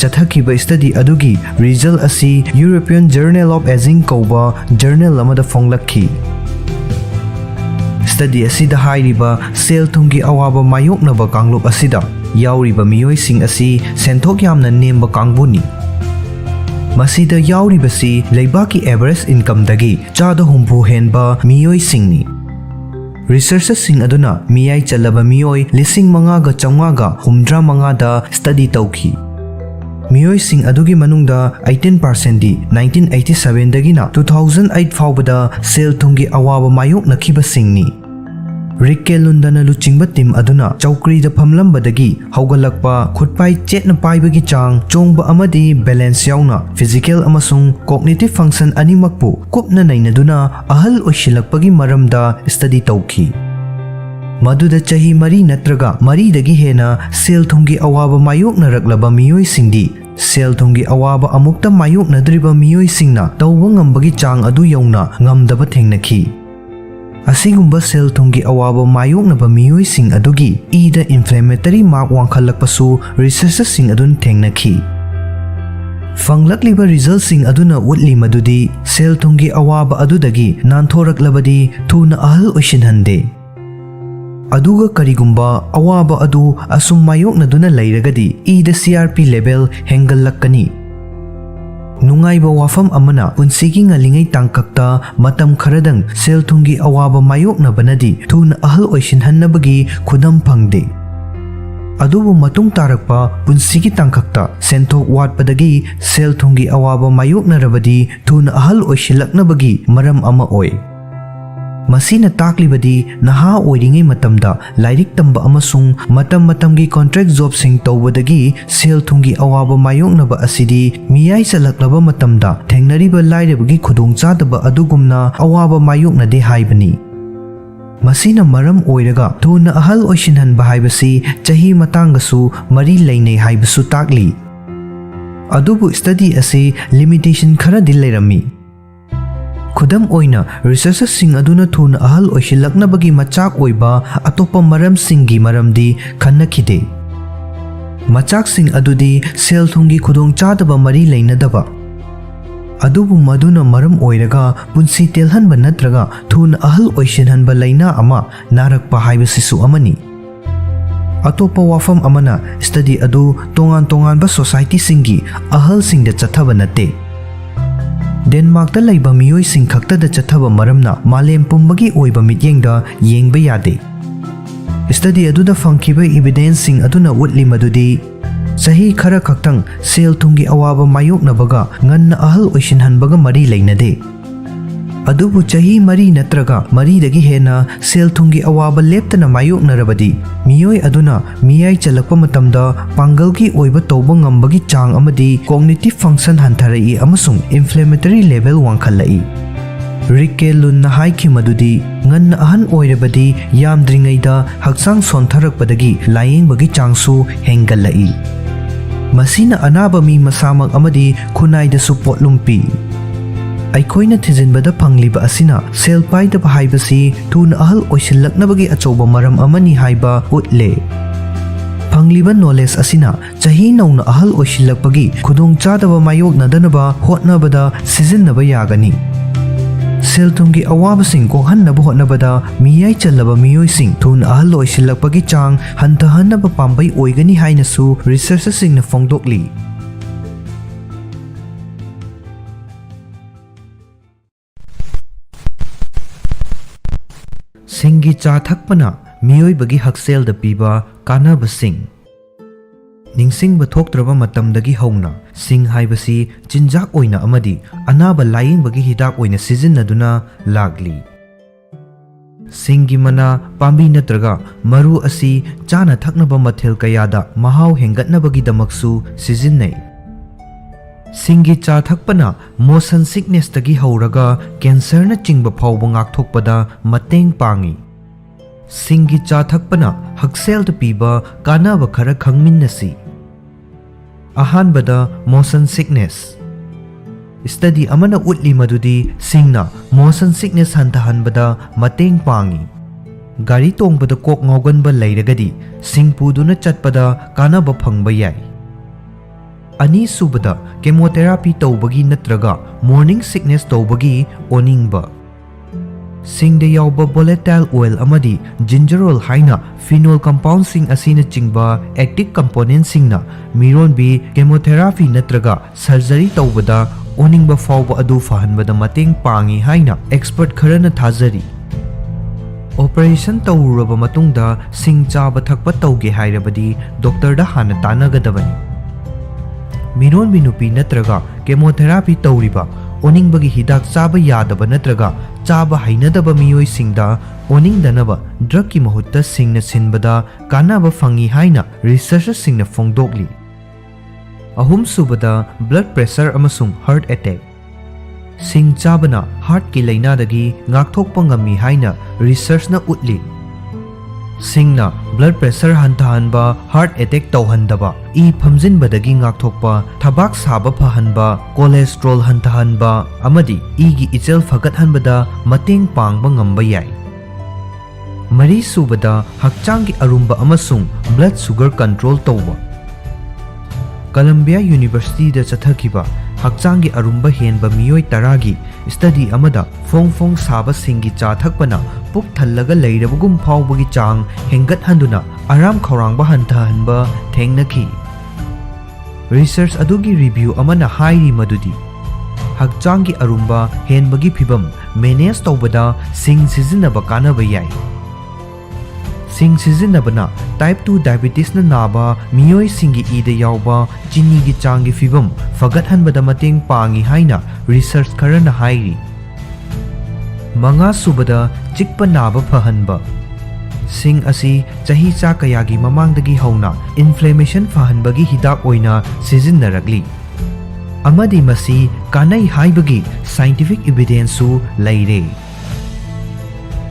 Chathakiba study adugi result asi European Journal of Aging kauba journal amada fonglakhi. Study asida hairiba sel thongi awaba mayok na ba kanglup asida yauriba miyoi sing asi senthok yamna nemba kangbuni. Masida yauribasi leibaki average income dagi chada humpu henba miyoi singni. Researchers sing aduna miyai chalaba miyoi lising manga ga changa ga humdra manga da study tauki. Miyoi sing adugi manungda 18% di 1987 dagina 2008 faubada sel thongi awaba mayok nakhiba singni. Rikkelundana luchingba team aduna chaukri da phamlambadagi haugalakpa khutpai chetna paibagi chang chongba amadi balance yauna physical amasung cognitive function animakpu kupna nainaduna ahal oshilakpagi maramda study tauki. Maduda chahi mari natraga mari dagi hena sel thongi awaba mayok naraklaba miyoi singdi sel thongi awaba amukta mayok nadriba miyoi singna tawba ngambagi chang adu yauna ngamdaba thengnakhi. Asigumba sel thongi awaba mayok naba miyoi sing adugi ida inflammatory mark wangkhalakpasu researchers sing adun thengnakhi. Fanglakliba result sing aduna utli madudi sel thongi awaba adudagi nanthoraklabadi thuna ahal oshinhande. Aduga karigumba awaba adu asum mayok naduna leiragadi ida CRP level hengallakani. Nungaiba wafam amana punsigi ngalingai tangkakta matam kharadang sel thongi awaba mayok na banadi thuna ahal oishinhannabagi khudam phangde. Adubu matung tarakpa punsigi tangkakta senthok watpadagi sel thongi awaba mayok na rabadi thuna ahal oishilaknabagi maram ama oi. Masina taklibadi naha oiringai matamda lairik tamba amasung matamgi contract job sing tawbadagi sel thongi awaba mayoknaba asidi miyai chalaklaba matamda thengnariba lairabagi khudongchadaba adugumna awaba mayoknade haibani. Masina maram oiraga thuna ahal oishinhanba haibasi chahi matanggasu mari leinei haibasu takli. Adubu study asi limitation khara dil leirami. Khudam oina researchers sing aduna thuna ahal oishilaknabagi machak oiba atopa maram singi maramdi khannakhide. Machak sing adudi sel thongi khudong chadaba mari leinadaba. Adubu maduna maram oiraga punsi telhanba natraga thuna ahal oishinhanba laina ama narakpa haibasisu amani. Atopa wafam amana study adu tongan ba society singi ahal singda chathaba nate. Denmark da laiba miyoi sing khakta da chathaba maramna malem pumbagi oiba mityengda yengba yade. Study aduda fangkiba evidence sing aduna utli madudi sahi khara khaktang sel thongi awaba mayok nabaga nganna ahal oishinhanbaga mari leinade. Adubu chahi mari natraga mari dagi hena sel thongi awaba leptana mayok narabadi miyoi aduna miyai chalakpa matamda pangalgi oiba tawba ngambagi chang amadi cognitive function hantarai amasung inflammatory level wangkhalai. Rikkelun na haiki madudi nganna ahan oirabadi yamdringaida hakchang sontharakpadagi layengbagi changsu henggalai. Masina anaba mi masamag amadi khunaida su potlumpi. Aikoina thijinbada phangliba asina sel paidaba haibasi thuna ahal oishilaknabagi achoba maram amani haiba utle. Phangliba knowledge asina chahi nauna ahal oishilakpagi khudong chadaba mayok nadanaba hotnabada sijinnaba yagani. Sel thongi awabasing kokhannaba hotnabada miyai chalaba miyoi sing thuna ahal oishilakpagi chang hantahannaba pambai oigani hainasu researchers singna phongdokli. Singi cha thakpana miyoi bagi haksel da piba kanabasing. ningsingba thoktraba matamdagi hauna sing haibasi chinjak oina amadi anaba layingbagi hidak oina sijinnaduna lagli. Singi mana pambi natraga maru asi chana thaknaba mathel kayada mahau hengatnabagidamaksu sijinnai. Singi cha thakpana motion sickness tagi hauraga cancer na chingba phawba ngakthokpada mateng pangi. Singi cha thakpana haksel da piba kanaba khara khangminnasi. Ahanbada motion sickness. Study amana utli madudi singna motion sickness hantahanbada mateng pangi. Gari tongbada kok ngauganba lairagadi singpuduna chatpada kanaba phangba yai. Ani subada chemotherapy tawbagi natraga morning sickness tawbagi oningba. Singda yawba volatile oil amadi gingerol haina phenol compound sing asina chingba active component singna mironbi chemotherapy natraga surgery tawbada oningba fawba adu fahanbada mateng pangi haina expert kharana thazari. Operation tawuraba matungda sing chaba thakpa tawge hairabadi doctor da hana tanagadabani. Miron binupi natraga chemotherapy tawriba oningbagi hidak chaba yadaba natraga chaba hainadaba miyoi singda oningdanaba drug ki mahutta singna sinbada kanaba fangi haina researchers singna fongdokli. Ahum subada blood pressure amasung heart attack. Sing chabana heart ki lainadagi ngakthokpa ngami haina research na utli. Singna blood pressure hantahanba heart attack tawhandaba e phamjinbadagi ngakthokpa thabak saba phahanba cholesterol hantahanba amadi e gi ichel phagathanbada mateng pangba ngamba yai. Mari subada hakchang ki arumba amasung blood sugar control tawba. Columbia University da chathakiba hakchang ki arumba henba miyoi taragi study amada fong saba singi cha thakpana puk thallaga leirabagum phawbagi chang hengat handuna aram khorangba hantahanba thengnaki. Research adugi review amana hairi madudi hakchang ki arumba henbagi phibam manage tawbada sing sizinaba kanaba yai. Sing sizinabana type 2 diabetes na naba miyoi singi ida yawba chini gi changi fibam fagathanbada mateng pangi haina research karana hairi. Manga subada chikpa naba phahanba. Sing asi chahi cha kayagi mamangdagi hauna inflammation phahanbagi hidak oina sizinnarakli. Amadi masi kanai haibagi scientific evidence su laire.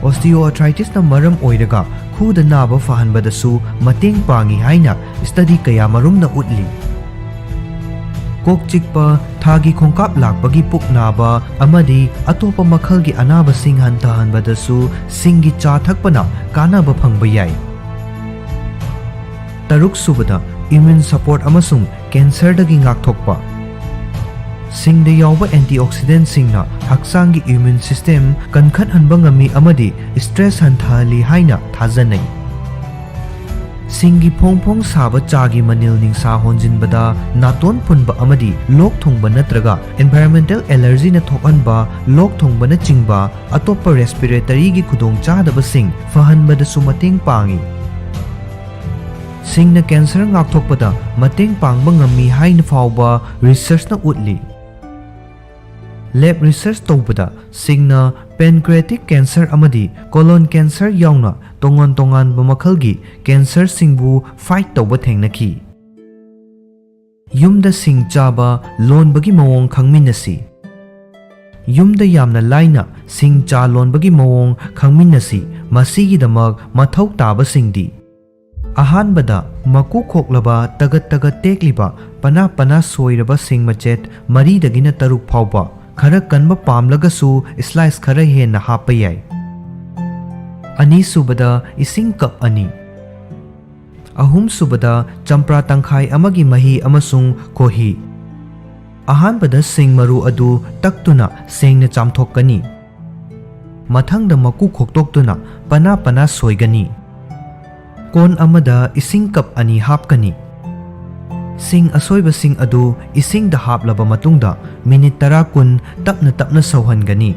Osteoarthritis na maram oiraga huda naba fahanbadasu mateng pangi haina study kaya marumna utli. Kok chikpa thagi khongkap lakpagi puk naba amadi atopa makhalgi anaba sing hantahanbadasu singi cha thakpana kanaba phangba yai. Taruk subada immune support amasung cancer dagi ngakthokpa. Singda yawba antioxidant singna hakchanggi immune system kankhathanba ngami amadi stress hanthali haina thajanai. Singi phongphong saba chagi manil ningsa honjinbada naton punba amadi lok thongba natraga environmental allergy na thokanba lok thongba na chingba atopa respiratory gi khudong chadaba sing fahanbada su mateng pangi. Singna cancer ngakthokpada mateng pangba ngami haina fawba research na utli. Lab research tawbada singna pancreatic cancer amadi colon cancer yauna tongan bamakhalgi cancer singbu fight tawba thengnaki. Yumda sing chaba lonbagi mawong khangminasi. Yumda yamna laina sing cha lonbagi mawong khangminasi masigi damak mathau taba singdi. Ahanbada maku khoklaba tagat tekliba pana soiraba sing machet mari dagina taruk phawba khara kanba pamlagasu slice khara hena hapa yai. Ani subada ising cup ani. Ahum subada champra tangkhai amagi mahi amasung kohi. Ahanbada sing maru adu taktuna sengna chamthokkani. Mathangda maku khoktoktuna pana soigani. Kon amada ising cup ani hapkani. Sing asoiba sing adu ising da haplaba matungda minute 10 kun tapna sauhangani.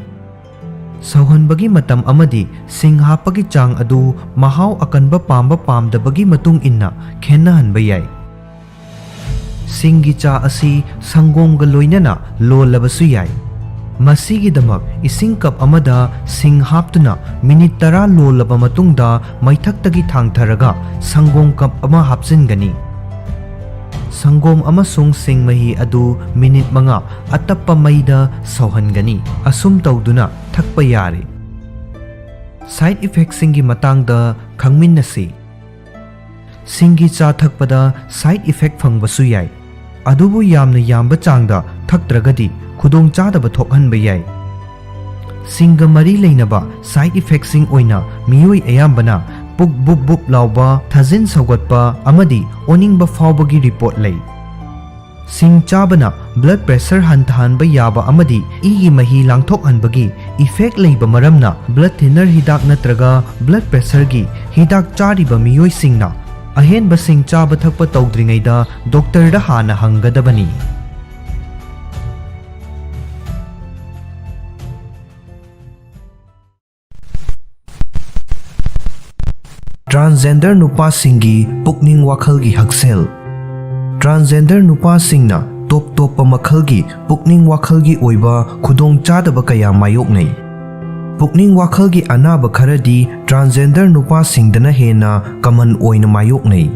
Sauhanbagi matam amadi sing hapagi chang adu mahau akanba pamba pamdabagi matung inna khennahanba yai. Singgi cha asi sangomga loinana lolabasu yai. Masigidamak ising cup amada sing haptuna minute 10 lolaba matungda maithaktagi thangtharaga sangom cup ama hapsingani. Sangom amasung sing mahi adu minute manga atappa maida sauhangani. Asum tauduna thakpa yari. Side effects singi matangda khangminnasi. Singgi cha thakpada side effect phangbasu yai. Adubu yamna yamba changda thaktragadi khudong chadaba thokhanba yai. Singa mari leinaba side effects sing oina miyoi ayambana puk bup bup lauba thazin saugatpa amadi oningba faubagi report lei. Sing chabana blood pressure hantahanba yaba amadi igi mahi langthokhanbagi effect leiba maramna blood thinner hidak natraga blood pressure gi hidak chariba miyoi singna ahenba sing chaba thakpa tawdringaida doctor da hana hangadabani. Transgender nupa singi pukning wakhalgi haksel. Transgender nupa singna top makhalgi pukning wakhalgi oiba khudong chadaba kaya mayoknai. Pukning wakhalgi anaba kharadi transgender nupa singdana hena common oina mayoknai.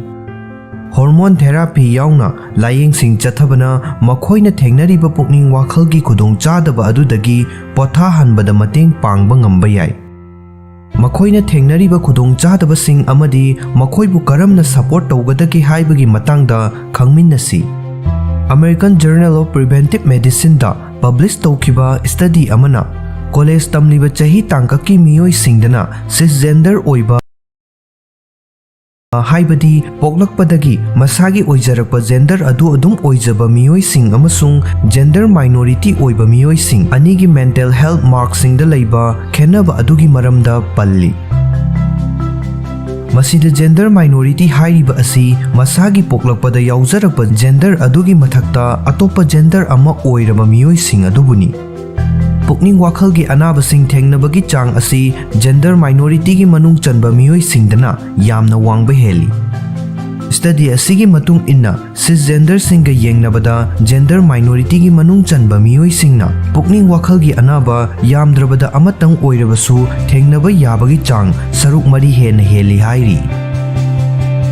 Hormone therapy yauna layeng sing chathabana makhoina thengnariba pukning wakhalgi khudong chadaba adudagi potha hanbada mateng pangba ngamba yai. Makhoina thengnariba khudong chadaba sing amadi makhoibu karamna support tawgadagi haibagi matangda khangminnasi. American Journal of Preventive Medicine da publish tawkiba study amana college tamliba chahi tangkaki miyoi singdana cisgender oiba haibadi poklakpadagi masagi oijarakpa gender adu adum oijaba miyoi sing amasung gender minority oiba miyoi sing anigi mental health marks singda leiba khenaba adugi maramda palli. Masida gender minority hairiba asi masagi poklakpada yaujarakpa gender adugi mathakta atopa gender ama oiraba miyoi sing adubuni. Pukning wakhalgi anaba sing thengnabagi chang asi gender minority gi manung chanba miyoi singdana yamna wangba heli. Study asigi matung inna cisgender singa yengnabada gender minority gi manung chanba miyoi singna pukning wakhalgi anaba yamdrabada amatang oirabasu thengnaba yabagi chang saruk mari hena heli hairi.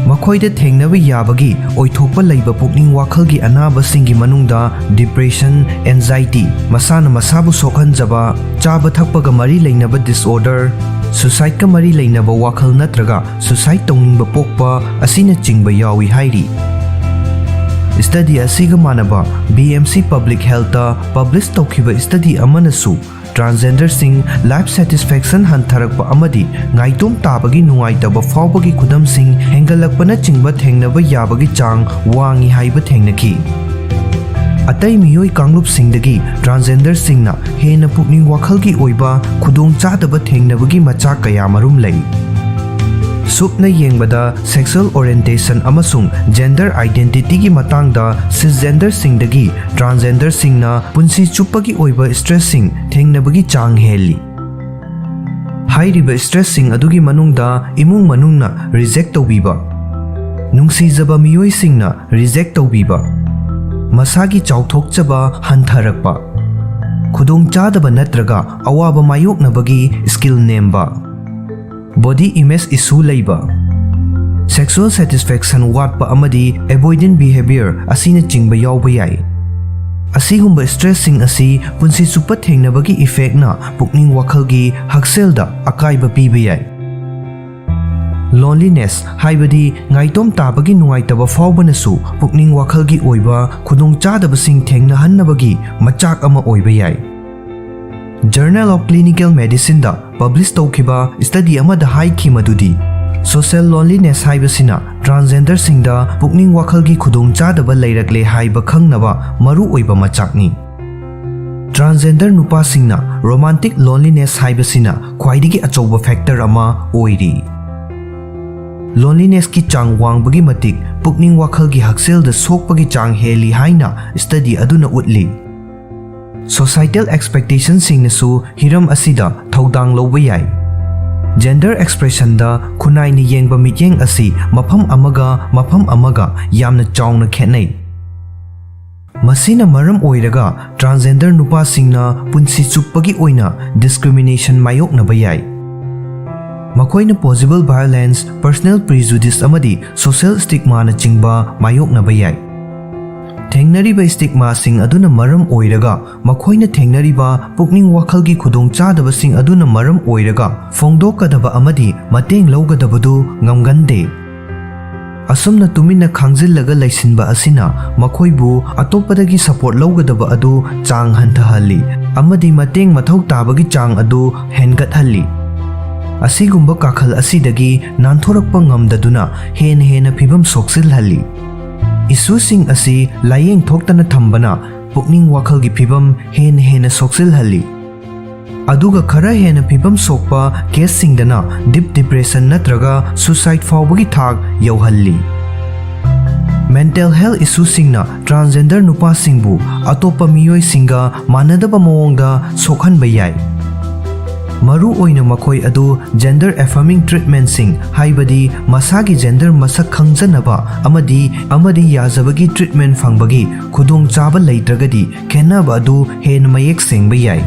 Makhoida thengnaba yabagi oithokpa leiba pukning wakhalgi anaba singi manungda depression, anxiety, masana masabu sokhanjaba, chaba thakpaga mari leinaba disorder, suicide ka mari leinaba wakhal natraga suicide tongingba pokpa asina chingba yawi hairi. Study asiga manaba BMC Public Health ta publish tawkhiba study amanasu transgender sing life satisfaction hantarakpa amadi ngaitom tabagi nungaitaba faubagi khudam sing hengalakpana chingba thengnaba yabagi chang wangi haiba thengnaki. Atai miyoi kanglup singdagi transgender singna hena pukning wakhalgi oiba khudong chadaba thengnabagi macha kaya marum lei. Supna yengbada sexual orientation amasung gender identity gi matangda cisgender singdagi transgender singna punsi chupagi oiba stress sing thengnabagi chang heli. Hairiba stress sing adugi manungda imung manungna reject tawbiba. Nungsijaba miyoi singna reject tawbiba. Masagi chauthokchaba hantharakpa. Khudong chadaba natraga awaba mayoknabagi skill nemba. Body image issue leiba. Sexual satisfaction watpa amadi avoidant behavior asina chingba yawba yai. Asigumba stressing asi punsi chupa thengnabagi effect na pukning wakhalgi hakselda akaiba piba yai. Loneliness haibadi ngaitom tabagi nungaitaba faubanasu pukning wakhalgi oiba khudong chadaba sing thengna hannabagi machak ama oiba yai. Journal of Clinical Medicine da publish tawkiba study amada haiki madudi social loneliness haibasina transgender singda pukning wakhalgi khudong chadaba leirakle haiba khangnaba maru oiba machakni. Transgender nupa singna romantic loneliness haibasina khwaidigi achouba factor ama oiri. Loneliness ki chang wangbagi matik pukning wakhalgi haksel da sokpagi chang heli haina study aduna utli. Societal expectations singnasu hiram asida thaudang lawba yai. Gender expression da khunai ni yengba mityeng asi mafam amaga yamna chawna khenai. Masina maram oiraga transgender nupasingna punsi chuppagi oina discrimination mayoknaba yai. Makoina possible violence, personal prejudice amadi social stigma na chingba mayoknaba yai. Thengnariba stigma sing aduna maram oiraga makoina thengnariba pukning wakhalgi khudongchadaba sing aduna maram oiraga phongdokadaba amadi mateng lawgadabadu ngamgande. Asumna tumina khangjillaga laisinba asina makoibu atopadagi support lawgadaba adu chang hantahalli amadi mateng mathau tabagi chang adu hengathalli. Asigumba kakhal asidagi nanthorakpa ngamdaduna hena phibam soksilhalli. Isusing asi layeng thoktana thambana pukning wakhalgi phibam hena soksilhalli. Aduga khara hena phibam sokpa case singdana deep depression natraga suicide fawbagi thak yauhalli. Mental health issue singna transgender nupa singbu atopa miyoi singa manadaba mawongda sokhanba yai. Maru oina makoi adu gender affirming treatment sing haibadi masagi gender masak khangjanaba amadi yazabagi treatment fangbagi khudong chaba leitragadi khenaba adu hen mayek sengba yai.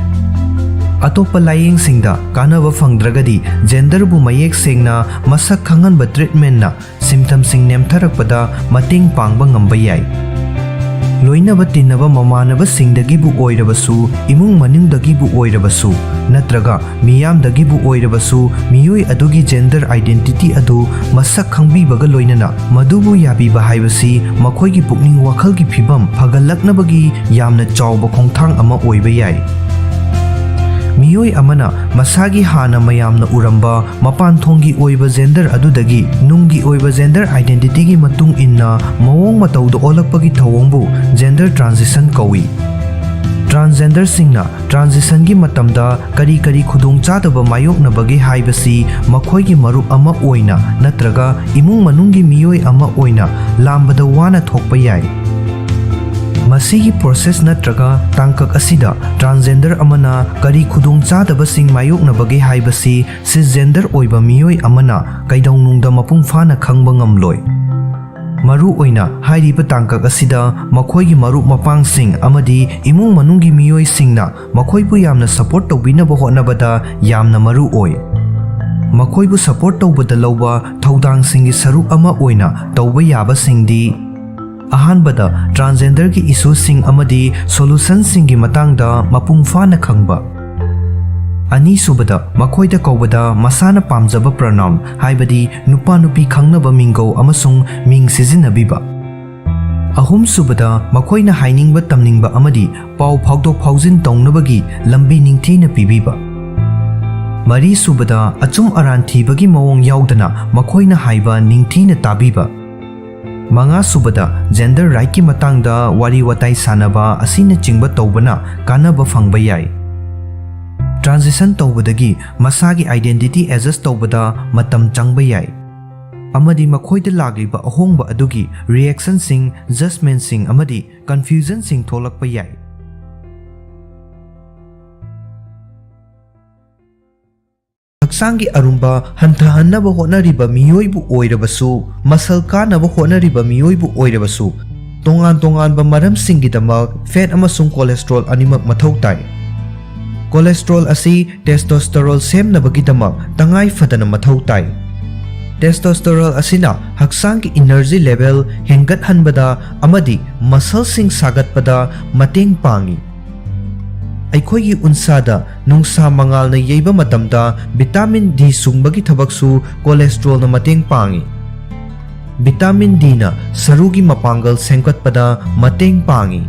Atopa layeng singda kanaba fangdragadi gender bu mayek sengna masak khanganba treatment na symptom sing nemtharakpada mating pangba ngamba yai. Loinaba tinaba mamanaba singdagi bu oirabasu imung maningdagi bu oirabasu natraga miyamdagi bu oirabasu miyoi adugi gender identity adu masak khangbibaga loinana madubu yabiba haibasi makoigi pukning wakhalgi phibam phagallaknabagi yamna chawba khongthang ama oiba yai. Miyoi amana masagi hana mayamna uramba mapan thongi oiba gender adudagi nungi oiba gender identity gi matung inna mawong matawda olakpagi thawongbu gender transition kawi. Transgender singna transition gi matamda kari khudong chadaba mayoknabagi haibasi makhoigi marup ama oina natraga imung manungi miyoi ama oina lambada wana thokpa yai. Masigi process natraga tangkak asida transgender amana kari khudong chadaba sing mayoknabagi haibasi cisgender oiba miyoi amana kaidaunungda mapung fana khangba ngamloi. Maru oina hairiba tangkak asida makhoigi marup mapang sing amadi imung manungi miyoi singna makhoibu yamna support tawbinaba hotnabada yamna maru oi. Makhoibu support tawbada lawba thaudang singi saruk ama oina tawba yaba singdi ahanbada transgender ki issue sing amadi solution singi matangda mapung fana khangba. Ani subada makhoida kaubada masana pamjaba pronoun haibadi nupa nupi khangnaba minggo amasung ming sijinabiba. Ahum subada makhoina hainingba tamningba amadi pau phawdok phawjin tawnabagi lambi ningthina pibiba. Mari subada achum aran thibagi mawong yaudana makhoina haiba ningthina tabiba. Manga subada gender right ki matangda wari watai sanaba asina chingba tawbana kanaba fangba yai. Transition tawbadagi masagi identity adjust tawbada matam changba yai. Amadi makhoida lagliba ahongba adugi reaction sing judgment sing amadi confusion sing tholakpa yai. Hakchangi arumba hantahannaba hotnariba miyoibu oirabasu masal kanaba hotnariba miyoibu oirabasu tongan ba maramsinggidamak fat amasung cholesterol animak mathau tai. Cholesterol asi testosterone semnabagidamak tangai fadana mathau tai. Testosterone asina hakchangi energy level hengathanbada amadi muscle sing sagatpada mateng pangi. Aikhoigi unsada nungsa mangal na yeiba matamda vitamin D sungbagi thabaksu cholesterol na mateng pangi. Vitamin D na sarugi mapangal sengkatpada mateng pangi.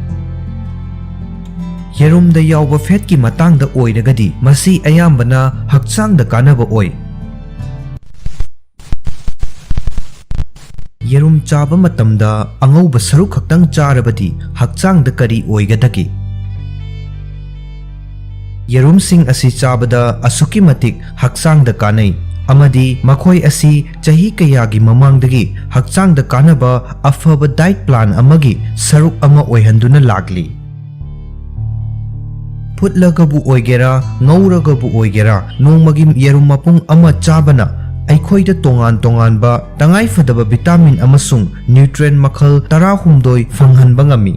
Yerumda yauba fat ki matangda oiragadi masi ayambana hakchangda kanaba oi. Yerum chaba matamda angauba saruk khaktang charabadi hakchangda kari oigadagi. Yerum sing asi chabada asuki matik hakchangda kanai amadi makhoi asi chahi kayagi mamangdagi hakchangda kanaba afaba diet plan amagi saruk ama oihanduna lagli. Putlagabu oigera ngauragabu oigera nongmagi yerum mapung ama chabana aikhoida tongan ba tangai fadaba vitamin amasung nutrient makhal 16 fanghanba ngami.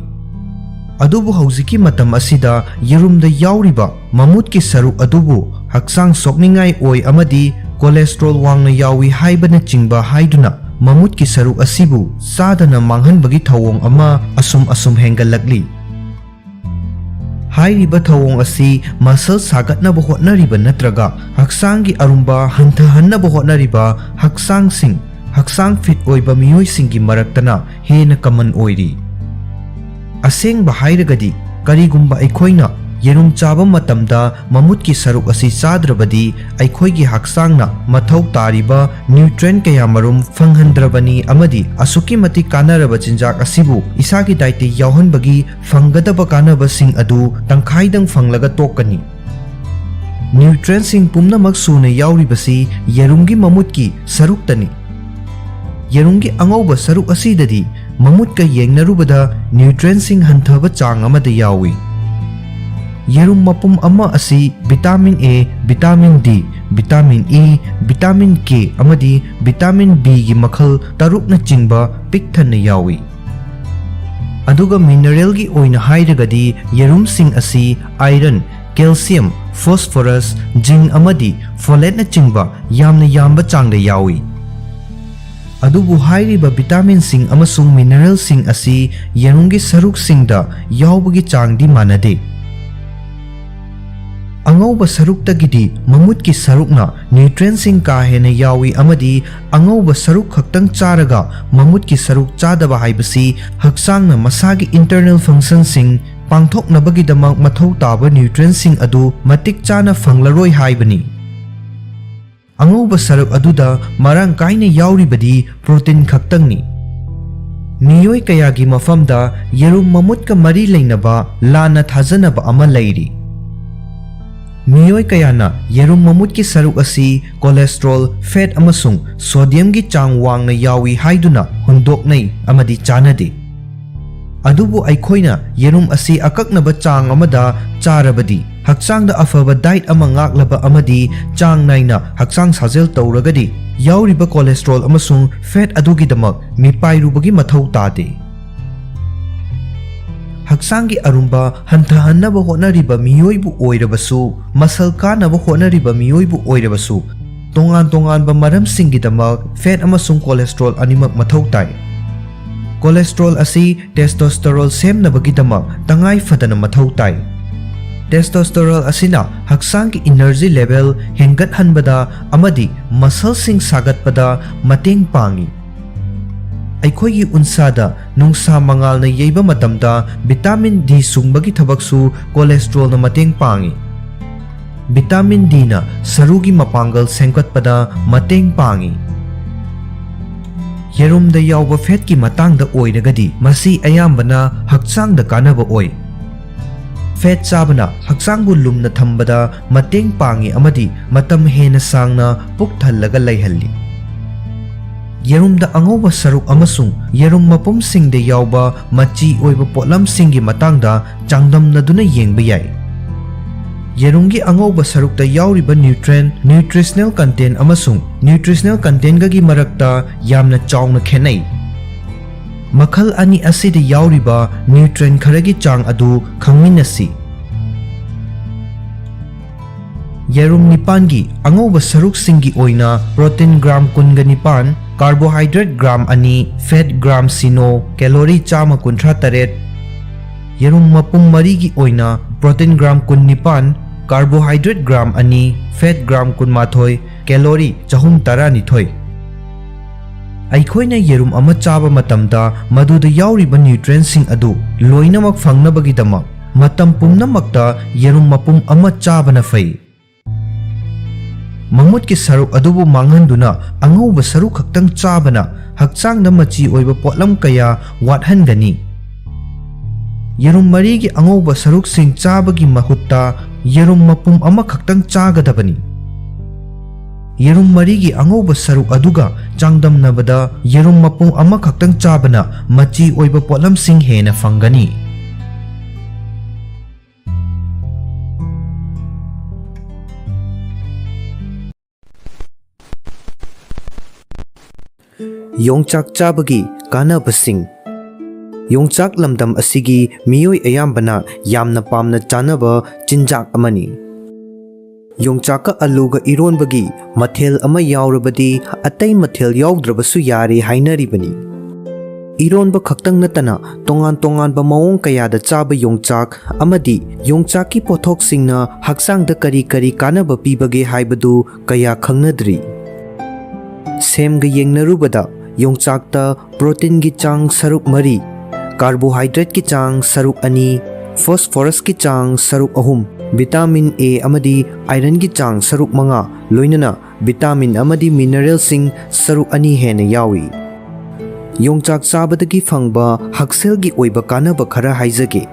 अदुबु हौजिकी मतम असिदा येरुमदा याउरिबा ममुतकी सरु अदुबु हक्चांग सोकनिंगाई ओय अमदी cholesterol वांगना यावी हाइबना चिंगबा हाइदुना ममुतकी सरु असिबु सादना मांगहनबगी थौओंग अमा assume हेंगलकली हाइरिबा थौओंग असि muscle सागतनबा होटनरिबा नत्रगा हक्चांगी अरुंबा हंथहन्नबा होटनरिबा हक्चांग fit ओइबा मियोइसिंगी मरक्तना हेना कमन ओइरी असेंगबा हाइरगदी करिगुंबा अखोइना येरुम चाबा मतमदा ममुतकी सरुक असि चाद्रबदी अखोइगी हक्चांगना मथौ तारिबा न्यूट्रिएंट कया मरुम फंगहंद्रबनी अमदी असुकी मति कानरबा चिंजाक असिबु इसागी डाइटे यावहनबगी फंगदबा कानबसिंग अदु तंखाइदंग फंगलगा तोकनी न्यूट्रिएंट सिंग पुमनमक सुना याउरिबसी येरुमगी ममुतकी सरुक्तनी येरुमगी अंगौबा सरुक असिददी ममुतका येंगनरुबदा न्यूट्रिएंट सिंग हंथबा चांग अमदा यावी येरुम मपुम अमा असि vitamin A vitamin D vitamin E vitamin के अमदी विटामिन बी गी मखल तरुकना चिंगबा पिकथन यावी अदुगा मिनरल गी ओइना हाइरगदी येरुम सिंग असि आयरन कैल्शियम फॉस्फोरस जिंक अमदी फोलेट ना चिंगबा यामबा चांगदा यावी अदुबु हाइरिबा विटामिन सिंग अमसुंग मिनरल सिंग असि येरुमगी सरुक सिंगदा यावबगी चांगदी मानदे अंगौबा सरुक्तगिदी ममुतकी सरुकना न्यूट्रिएंट सिंग का हेना यावी अमदी अंगौबा सरुक खक्तंग चारगा ममुतकी सरुक चादबा हाइबसी हक्चांगना मसागी इंटरनल फंक्शन सिंग पांगथोकनबगीदमक मथौ ताबा न्यूट्रिएंट सिंग अदु मतिक चाना फंगलरोय हाइबनी अंगौबा सरुक अदुदा मरांग काइना याउरिबदी प्रोटीन खक्तंगनी मियोय कयागी मफमदा येरुम ममुतका मरी लेनबा लाना थाजनबा अमा लैरी मियोय कयाना येरुम ममुतकी सरुक असि कोलेस्ट्रॉल फैट अमसुंग सोडियम की चांग वांगना यावी हाइदुना हुंदोकनै अमदी चानदे अदुबु अखोइना येरुम असि अकक्नबा चांग अमदा चारबदी हक्चांगदा अफबा डाइट अमा ngakलबा अमदी चांग नाइना हक्चांग साजेल तौरगदी याउरिबा कोलेस्ट्रॉल अमसुंग फैट अदुगिदमक मिपाइरुबगी मथौ तादे हक्चांगी अरुंबा हंथहन्नबा होटनरिबा मियोइबु ओइरबसु मसल कानबा होटनरिबा मियोइबु ओइरबसु तोंगान मरमसिंगिदमक फैट अमसुंग कोलेस्ट्रॉल अनिमक मथौ ताइ कोलेस्ट्रॉल असि टेस्टोस्टेरोल सेमनबगिदमक तंगाइ फदना मथौ ताइ टेस्टोस्टेरोल असिना हक्चांगी एनर्जी लेवल हेंगतहनबदा अमदी मसल सिंग सागतपदा मतेंग पांगी अखोई उनसादा नुंसा मंगालना येबा मतमदा विटामिन डी सुंबगी थबकसु कोलेस्ट्रॉल न मतेंग पांगी विटामिन डी ना सरुगी मपांगल सेंकतपदा मतेंग पांगी येरुमदा यावबा फैट की मतांगदा ओइरगदी मसी अयामबना हक्चांगदा कानबा ओइ फैट चाबना हक्चांगबु लुमना थंबदा मतेंग पांगी अमदी मतम हेना सांगना पुक थल्लगा लैहल्ली येरुमदा अंगौबा सरुक अमसुंग येरुम मपुम सिंगदे यावबा मची ओइबा पोटलम सिंगी मतंगदा चांगदमनदुना येंगबा याय येरुमगी अंगौबा सरुकता यावरिबा न्यूट्रिशनल कंटेंट अमसुंग न्यूट्रिशनल कंटेंट गगी मरक्ता यामना चावना खेनै मखल अनि असिदा यावरिबा न्यूट्रिएंट खरगी चांग अदु खंगमिनसी येरुम निपानगी अंगौबा सरुक सिंगी ओइना प्रोटीन ग्राम कुनगा निपान कार्बोहाइड्रेट ग्राम अनि फैट ग्राम सिनो कैलोरी चामा कुंथ्रा तरेट येरुम मपुम मरीगी ओइना प्रोटीन ग्राम कुन निपान कार्बोहाइड्रेट ग्राम अनि फैट ग्राम कुन माथोय कैलोरी चहुम तरा निथोय अखोइना येरुम अमा चाबा मतमदा मदुदा याउरिबा न्यूट्रिएंट सिंग अदु लोइनमक फंगनबगिदमक मतम पुमनमकता येरुम मपुम अमा चाबना फै ममुत की सरुक अदुबु मांगहनदुना अंगौबा सरुक खक्तंग चाबना हक्चांगदा मची ओइबा पोटलम कया वाटहनगनी येरुम मरीगी अंगौबा सरुक सिंग चाबगी महुत्ता येरुम मपुम अमा खक्तंग चागदबनी येरुम मरीगी अंगौबा सरुक अदुगा चांगदमनबदा येरुम मपुम अमा खक्तंग चाबना मची ओइबा पोटलम सिंग हेना फंगनी योंगचाक चाबगी कानबसिंग Yongchak lamdam asigi miyoi ayambana yamna pamna chanaba chinjak amani. Yongchaka aluga ironbagi mathel ama yaurabadi atay mathel yaudраbasu yari hainaribani. Ironba khaktang natana tongan ba mawong kayada chaba yongchak amadi yongchaki pothok singna haksangda kari kanaba pibage haibadu kaya khangnadri. Semga yengnarubada yongchakta protein gi chang saruk mari, carbohydrate ki chang saruk ani, phosphorus ki chang saruk ahum, vitamin A amadi iron ki chang saruk manga, loinana vitamin amadi mineral sing saruk ani hena yawi. Yongchak sabadagi phangba haksel gi oiba kanaba khara haizage.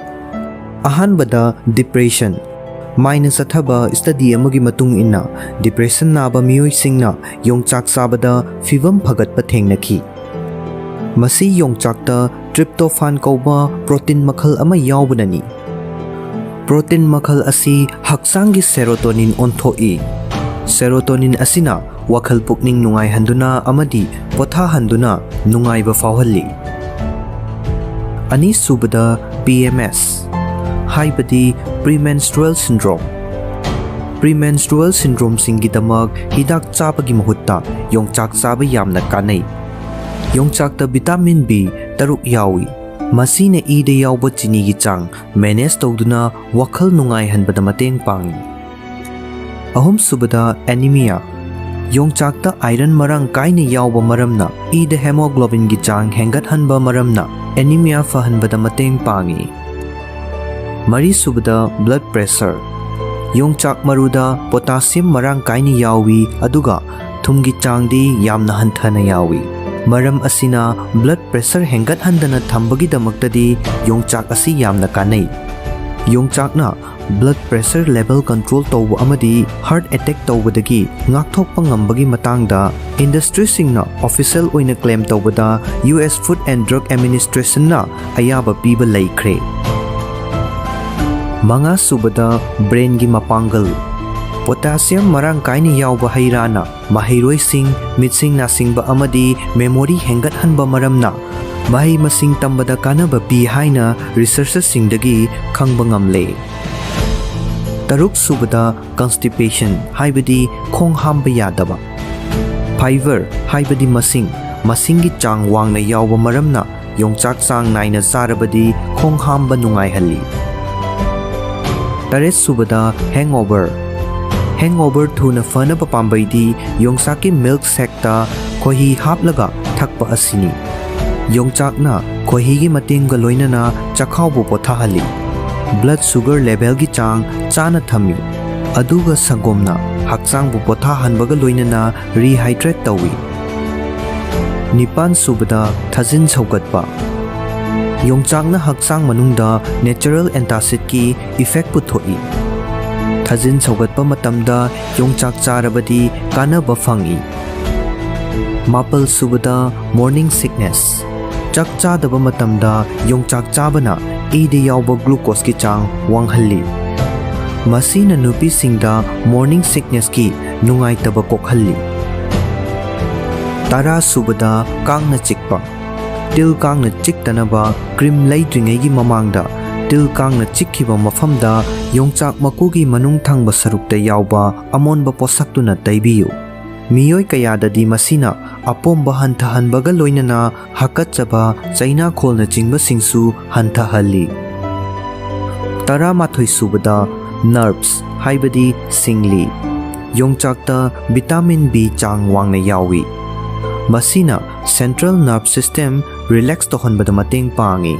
Ahanbada depression. Minus athaba study amagi matung inna depression naba miyoi singna yongchak sabada fivam phagat pathengnaki. Masi yongchakta tryptophan kauba protein makhal ama yaubunani. Protein makhal asi hakchangi serotonin onthoi. Serotonin asina wakhal pukning nungai handuna amadi potha handuna nungai ba fawhalli. Ani subada PMS. Haibadi premenstrual syndrome. Premenstrual syndrome singidamak hidak chapagi mahutta yongchak chaba yamna kanai. Yongchakta vitamin B taruk yawi. Masina ida yawba chini gi chang manage tawduna wakhal nungai hanbada mateng pangi. Ahum subada anemia. Yongchakta iron marang kaina yawba maramna ida hemoglobin gi chang hengat hanba maramna anemia fahanbada mateng pangi. Mari subada blood pressure. Yongchak maruda potassium marang kaini yawi aduga thumgi changdi yamna hanthana yawi. Maram asina blood pressure hengat handana thambagi damaktadi yongchak asi yamna kanai. Yongchakna blood pressure level control tawba amadi heart attack tawbadagi ngakthokpa ngambagi matangda industry singna official oina claim tawbada US Food and Drug Administration na ayaba piba laikre. Manga subada brain gi mapangal. Potassium marang kaini yawba hairana mahiroi sing mitsing nasing ba amadi memory hengat hanba maramna mahi masing tambada kanaba pi haina researchers singdagi khangba ngamle. Taruk subada constipation haibadi khong hamba yadaba. Fiber haibadi masing gi chang wangna yawba maramna yongchak chang naina sarabadi khong hamba nungai halli. Taret subada hangover. Hangover thuna fana papambaidi yongchaki milk sekta kohi haplaga thakpa asini. Yongchakna kohi gi matingga loinana chakhawbu pothahali. Blood sugar level gi chang chana thami. Aduga sangomna hakchangbu pothahanbaga loinana rehydrate tawi. Nipan subada thajin chaugatpa. Yongchakna hakchang manungda natural antacid ki effect puthoi. Thajin chaugatpa matamda yongchak charabadi kanaba phangi. Mapal subada morning sickness. Chak chadaba matamda yongchak chabana ida yawba glucose ki chang wanghalli. Masina nupi singda morning sickness ki nungai taba kokhalli. Tara subada kangna chikpa. Til kangna chiktanaba cream laidringai gi mamangda til kangna chikhiba mafamda yongchak makugi manung thangba sarukta yawba amonba posaktuna taibiyu. Miyoi kayadadi masina apomba hantahanbaga loinana hakachaba chaina kholna chingba singsu hantahalli. Tara mathoi subada nerves haibadi singli. Yongchakta vitamin B chang wangna yawi. Masina central nerve system relax tohonbada mateng pangi.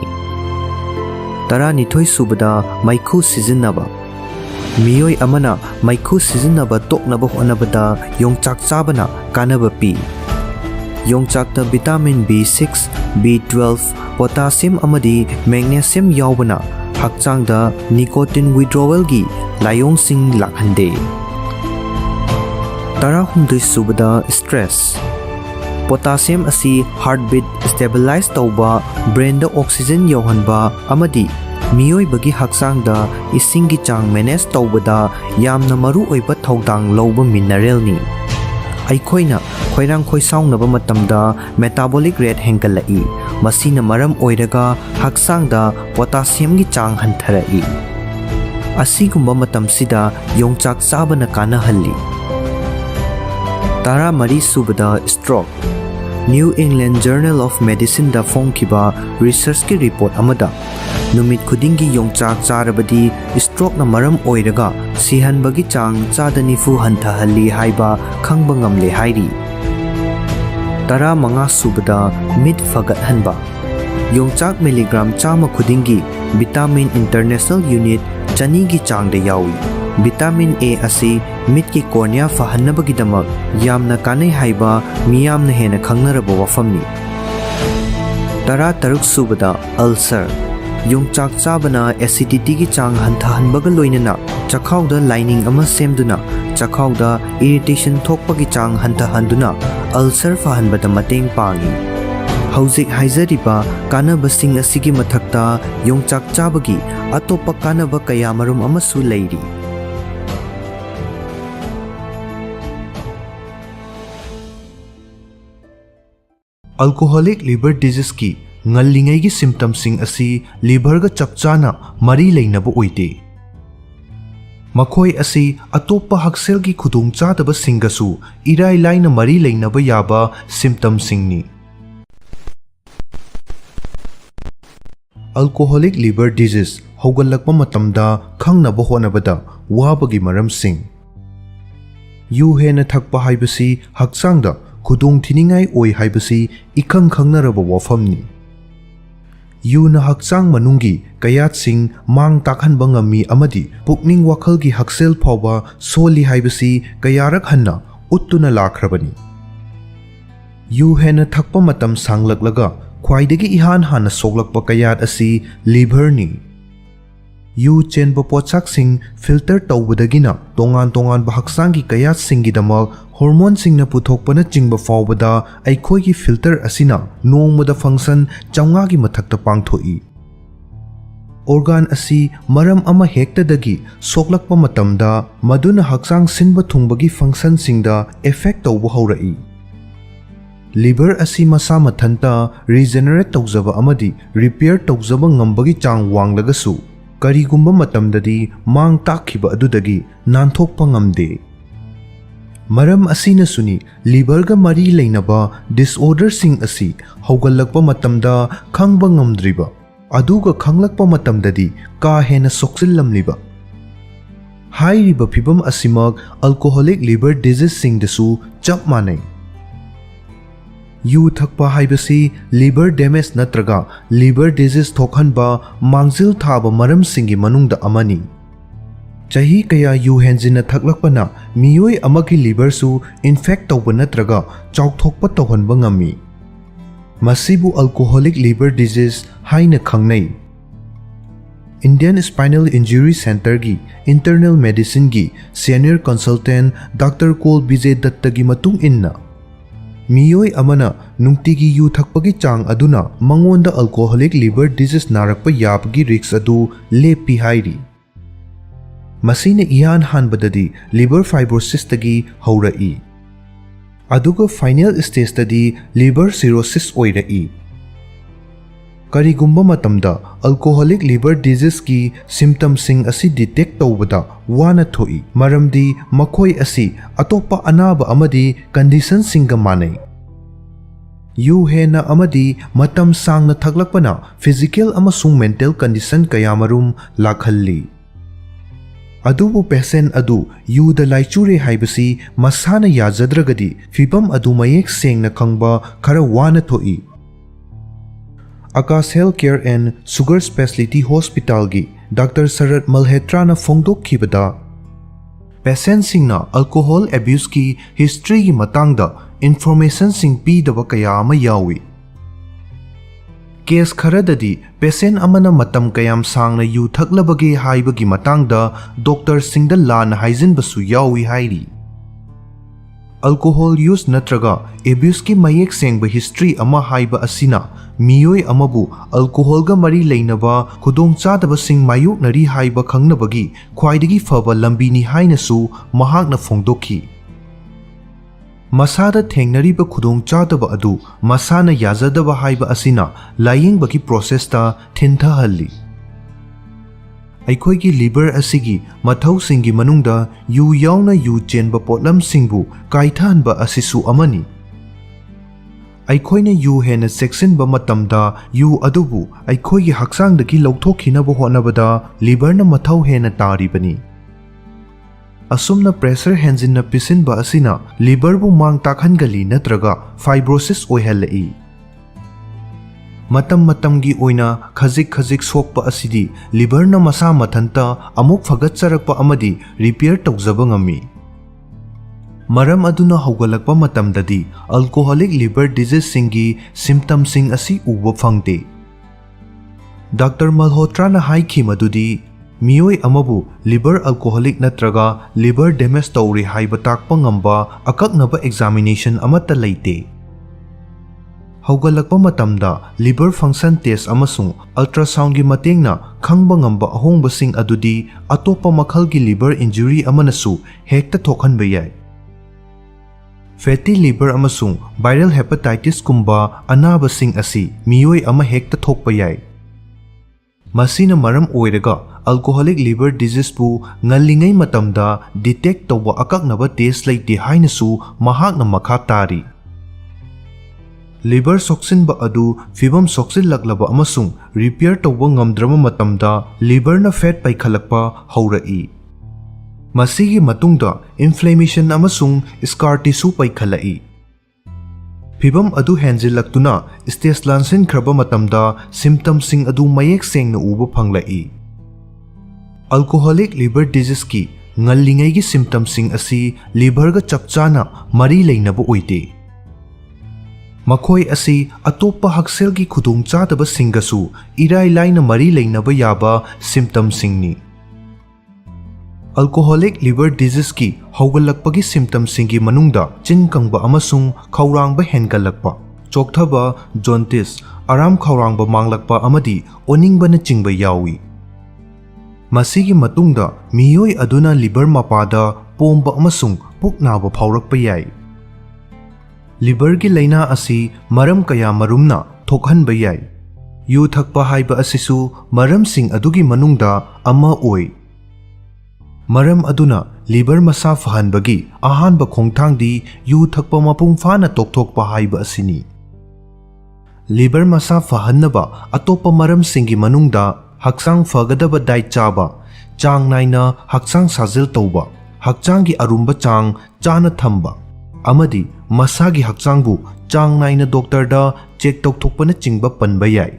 Tara nithoi subada maikhu sijinnaba. Miyoi amana maikhu sijinnaba toknaba honabada yongchak chabana kanaba pi. Yongchakta vitamin B6, B12, potassium amadi magnesium yawbana hakchangda nicotine withdrawal gi layong sing lakhande. Tara humdoi subada stress. Potassium asi heartbeat stabilize tauba brain da oxygen yauhanba amadi miyoi bagi hakchangda isingi chang manage taubada yamna maru oiba thaudang lauba mineral ni. Aikhoina khoirang khoisaungnaba matamda metabolic rate hengalai masina maram oiraga hakchangda potassium gi chang hantarai. Asigumba matamsida yongchak chabana kanahalli. Tara mari subada stroke. New England Journal of Medicine da phongkiba research ki report amada numit khudingi yongchak charabadi stroke na maram oiraga sihanbagi chang chadanifu hantahalli haiba khangba ngamle hairi. Tara manga subada mid fagat hanba. Yongchak milligram chama khudingi vitamin international unit chani gi chang de yawi. Vitamin A asi mid ki cornea fahanabagi damak yamna kanai haiba miyamna hena khangnaraba wafamni. Tara taruk subada ulcer. Yongchak chabana acidity gi chang hantahanbaga loinana chakhawda lining ama semduna chakhawda irritation thokpagi chang hantahanduna ulcer fahanbada mateng pangi. Hauzik haizariba kanabasing asigi mathakta yongchak chabagi atopa kanaba kayamarum amasu leiri. Alcoholic liver disease ki ngallingai gi symptoms sing asi liver ga chapchana mari leinaba oite. Makhoi asi atopa haksel gi khudung chadaba singasu irai laina mari leinaba yaba symptoms singni. Alcoholic liver disease haugalakpa matamda khangnaba honabada wabagi maram sing. Yu hena thakpa haibasi hakchangda khudung thiningai oi haibasi ikhang khangnaraba wafamni. Yuna hakchang manungi kayat sing mang takhanba ngami amadi pukning wakhalgi haksel phawba soli haibasi kayarak hanna uttuna lakhrabani. Yu hena thakpa matam sanglaklaga khwaidagi ihan hana soglakpa kayat asi liver ni. Yu chenba pochak sing filter tawbadagina tongan ba haksangi kayat singi damak hormone sing na puthokpana chingba fawbada aikhoi gi filter asina nongmada function chawnga gi mathakta pangthoi. Organ asi maram ama hektadagi soklakpa matamda maduna hakchang sinba thungbagi function singda effect tawba haurai. Liver asi masa mathanta regenerate tawjaba amadi repair tawjaba ngambagi chang wanglagasu karigumba matamdadi mang takhiba adudagi nanthokpa ngamde. Maram asina suni liver ga mari leinaba disorder sing asi haugalakpa matamda khangba ngamdriba aduga khanglakpa matamdadi ka hena soksillamliba. Hairiba phibam asimak alcoholic liver disease sing dasu chap manai. Yu thakpa haibasi liver damage natraga liver disease thokhanba mangzil thaba maram singi manungda amani. Chahi kaya yu henjina thaklakpana miyoi amagi liver su infect tawba natraga chawthokpa tawhanba ngami. Masibu alcoholic liver disease haina khangnai. Indian Spinal Injury Center gi internal medicine gi senior consultant Dr. Kol Vijay Datta gi matung inna miyoi amana nungtigi yu thakpagi chang aduna mangonda alcoholic liver disease narakpa yapagi risks adu lepi hairi. Masina iyan hanbadadi liver fibrosis tagi haurai. Aduga final stage tadi liver cirrhosis oirai. Karigumba matamda alcoholic liver disease ki symptoms sing asi detect tawbada wana thoi maramdi makhoi asi atopa anaba amadi condition singa manai. Yu hena amadi matam sangna thaklakpana physical amasung mental condition kayamarum lakhalli. Adubu patient adu yu da laichure haibasi masana yajadragadi fibam adu mayek sengna khangba khara wana thoi. Akas Healthcare and Sugar Specialty Hospital gi Dr. Sarat Malhetra na fongdok khibada patient singna alcohol abuse ki history gi matangda information sing pi daba kaya ama yawi. Case kharadadi patient amana matam kayam sangna yu thaklabagi haibagi matangda doctor singda lana haijin basu yawi hairi. Alcohol use natraga abuse ki mayek sengba history ama haiba asina miyoi amabu alcohol ga mari leinaba khudong chadaba sing mayuk nari haiba khangnabagi khwaidagi faba lambini haina su mahakna phongdokhi. Masada thengnariba khudongchadaba adu masana yazadaba haiba asina layingbagi process ta thintahalli. Aikhoigi liver asigi mathausingi manungda yu yauna yu chenba potlamsingbu kaithanba asisu amani. Aikhoina yu hena seksinba matamda yu adubu aikhoigi hakchangdagi lauthokhinaba honabada liverna mathau hena taribani. Asumna pressure henjinna pisinba asina liver bu mang takhangali natraga fibrosis oihalai. Matamgi oina khajik sokpa asidi liver na masa mathanta amuk fagatcharakpa amadi repair tawjaba ngami. Maram aduna haugalakpa matamdadi alcoholic liver disease singi symptoms sing asi uba phangte. Dr. Malhotra na haiki madudi Miyoi amabu liver alcoholic natraga liver damage tawri haiba takpa ngamba akaknaba examination amata leite. Haugalakpa matamda liver function test amasung ultrasound gi matengna khangba ngamba ahongbasing adudi atopa makhalgi liver injury amanasu hekta thokhanba yai. Fatty liver amasung viral hepatitis kumba anabasing asi miyoi ama hekta thokpa yai. Masina maram oiraga alcoholic liver disease pu ngalingai matamda detect tawba akaknaba test leite hainasu mahakna makha tari. Liver soksinba adu fibam soksin laklaba amasung repair tawba ngamdrama matamda liver na fat paikhalakpa haurai. Masigi matungda inflammation amasung scar tissue paikhalai. Fibam adu henjilaktuna stage lansin khraba matamda symptoms sing adu mayek sengna uba phanglai. Alcoholic liver disease ki ngallingai gi symptoms sing asi liver ga chapchana mari leinaba oite. Makhoi asi atopa haksel gi khudongchadaba singasu irai laina mari leinaba yaba symptoms singni. Alcoholic liver disease ki haugalakpagi symptoms singi manungda chinkangba amasung khaurangba hengalakpa, chokthaba, jaundice, aram khaurangba manglakpa amadi oningba na chingba yawi. Masigi matungda miyoi aduna liver mapada pomba amasung puknaba phaurakpa yai. Liver gi laina asi maram kaya marumna thokhanba yai. Yu thakpa haiba asisu maram sing adugi manungda ama oi. Maram aduna liver masa fahanbagi ahanba khongthangdi yu thakpa mapung fana tokthokpa haiba asini. Liver masa fahannaba atopa maram singi manungda hakchang fagadaba diet chaba, chang naina hakchang sajil tauba, hakchang gi arumba chang chana thamba, amadi masagi hakchang bu chang naina doctor da check tokthokpana chingba panba yai.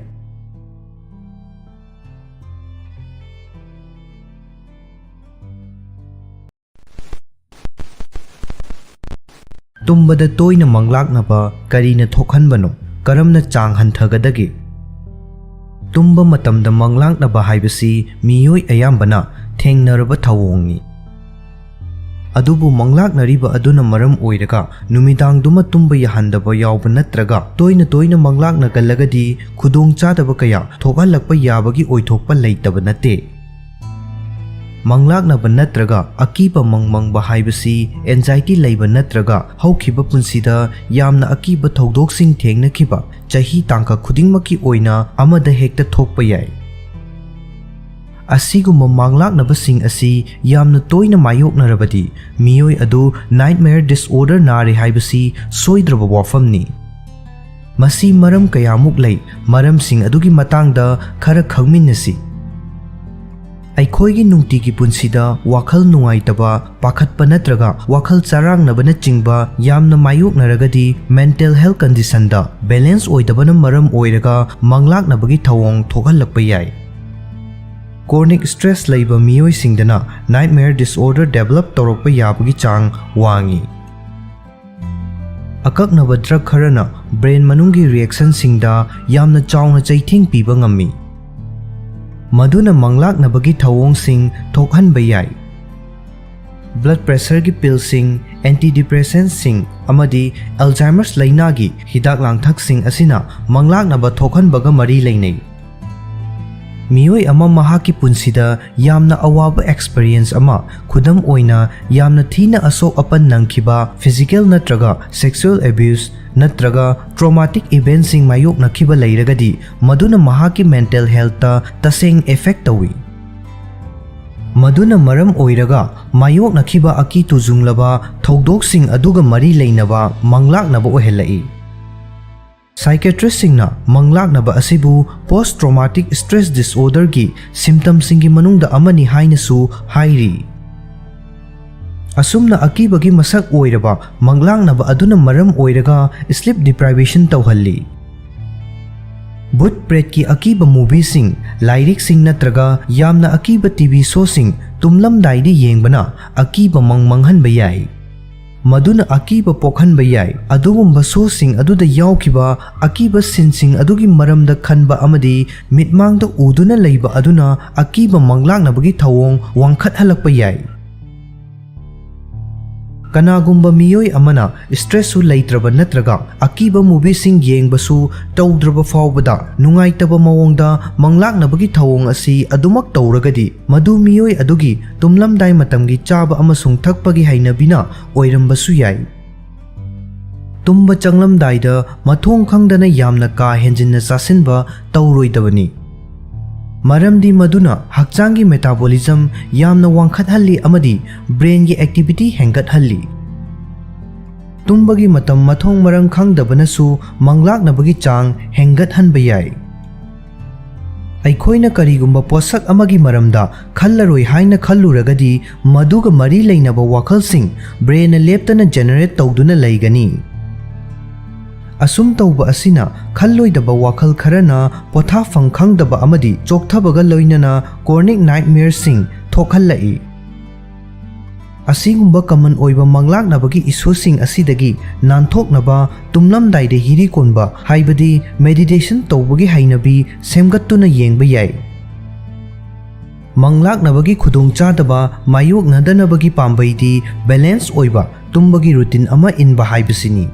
Tumbada toina manglaknaba karina thokhanbano karamna chang hanthagadaги. Tumba matamda manglaknaba haibasi miyoi ayambana thengnaraba thawongni. Adubu manglaknariba aduna maram oiraga numidangduma tumba yahandaba yawba natraga toina manglaknagalagadi khudongchadaba kaya thogalakpa yabagi oithokpa leitaba nate. Manglaknaba natraga akiba mangmangba haibasi anxiety leiba natraga haukhiba punsida yamna akiba thogdoksing thengnakiba chahi tangka khudingmaki oina amada hekta thokpa yai. Asiguma manglaknaba sing asi yamna toina mayoknarabadi miyoi adu nightmare disorder nari haibasi soidraba wafamni. Masi maram kayamuk lei maram sing adugi matangda khara khangminnasi. Aikhoigi nungtigi punsida wakhal nungaitaba pakhatpa natraga wakhal charangnabana chingba yamna mayoknaragadi mental health condition da balance oidabana maram oiraga manglaknabagi thawong thogalakpa yai. Chronic stress leiba miyoi singdana nightmare disorder develop torokpa yabagi chang wangi. Akaknaba drug kharana brain manungi reaction singda yamna chawna chaithing piba ngami. Maduna manglaknabagi thawong sing thokhanba yai. Blood pressure gi pill sing, antidepressants sing amadi Alzheimer's laina gi hidak langthak sing asina manglaknaba thokhanbaga mari leinai. मियोई अमा महाकी पुंसिदा यामना अवाबा experience अमा खुदम ओइना यामना थीना असो अपन नंखिबा फिजिकल नत्रगा सेक्सुअल एब्यूज नत्रगा ट्रॉमेटिक इवेंट्सिंग मायोक नखिबा लैरगदी मदुना महाकी मेंटल हेल्थ तसेंग इफेक्ट तवी मदुना मरम ओइरगा मायोक नखिबा अकी तुजुंगलबा थौदोकसिंग अदुगा मरी लैनबा मंगलाकनबा ओहेलाई साइकेट्रिस्टसिंगना मंगलाकनबा असिबु पोस्ट ट्रॉमेटिक स्ट्रेस डिसऑर्डर की सिम्पटम्ससिंगी मनुंगदा अमनि हाइनसु हाइरी असुमना अकीबगी मसक ओइरबा मंगलाकनबा अदुना मरम ओइरगा स्लीप डिप्राइवेशन तौहल्ली भूत प्रेत की अकीब मूवीसिंग लाइरिक्सिंग नत्रगा यामना अकीब टीवी शोसिंग तुमलमदाइदि येंगबना अकीब मंगमंगहनबा याई मदुना अकीब पोखनबा याई अदुगुंबा शोसिंग अदुदा याउखिबा अकीब सिनसिंग अदुगी मरमदा खनबा अमदि मिटमांगदा उदुना लैबा अदुना अकीब मंगलाकनबगी थवोंग वांखतहलकपा याई कनागुंबा मियोई अमना स्ट्रेससु लैत्रबा नत्रगा अकीबा मूवीसिंग येंगबसु तौद्रबा फावबदा नुंगाइतबा मवोंगदा मंगलाकनबगी थवोंग असि अदुमक तौरगदि मदु मियोई अदुगी तुमलमदाइ मतमगी चाबा अमसुंग थकपगी हैनबिना ओइरंबसु याई तुम्बा चंगलमदाइदा मथोंग खंगदना यामना का हेंजिनना चासिनबा तौरोइदबनी मरमदी मदुना हक्चांगी मेटाबॉलिज्म यामना वांखतहल्ली अमदी ब्रेन की एक्टिविटी हेंगतहल्ली तुम्बगी मतम मथोंग मरंग खंगदबनसु मंगलाकनबगी चांग हेंगतहनबा याई अखोइना करिगुंबा पोसक अमगी मरमदा खल्लरोइ हाइना खल्लुरगदी मदुगा मरी लैनबा वाखलसिंग ब्रेन लेप्तना जेनरेट तौदुना लैगनी असुम तौबा असिना खल्लोइदबा वाखल खरना पोथाफंग खंगदबा अमदी चोकथबगा लोइनना कॉर्निक नाइटमेयरसिंग थोखल्लाई असिगुंबा कमन ओइबा मंगलाकनबगी इशुसिंग असिदगी नानथोकनबा तुमलमदाइदे हिरी कोनबा हाइबदी मेडिटेशन तौबगी हाइनबी सेमगत्तुना येंगबा याई मंगलाकनबगी खुदोंगचादबा मायोकनदनबगी पाम्बैदी बैलेंस ओइबा तुम्बगी रूटीन अमा इनबा हाइबसिनी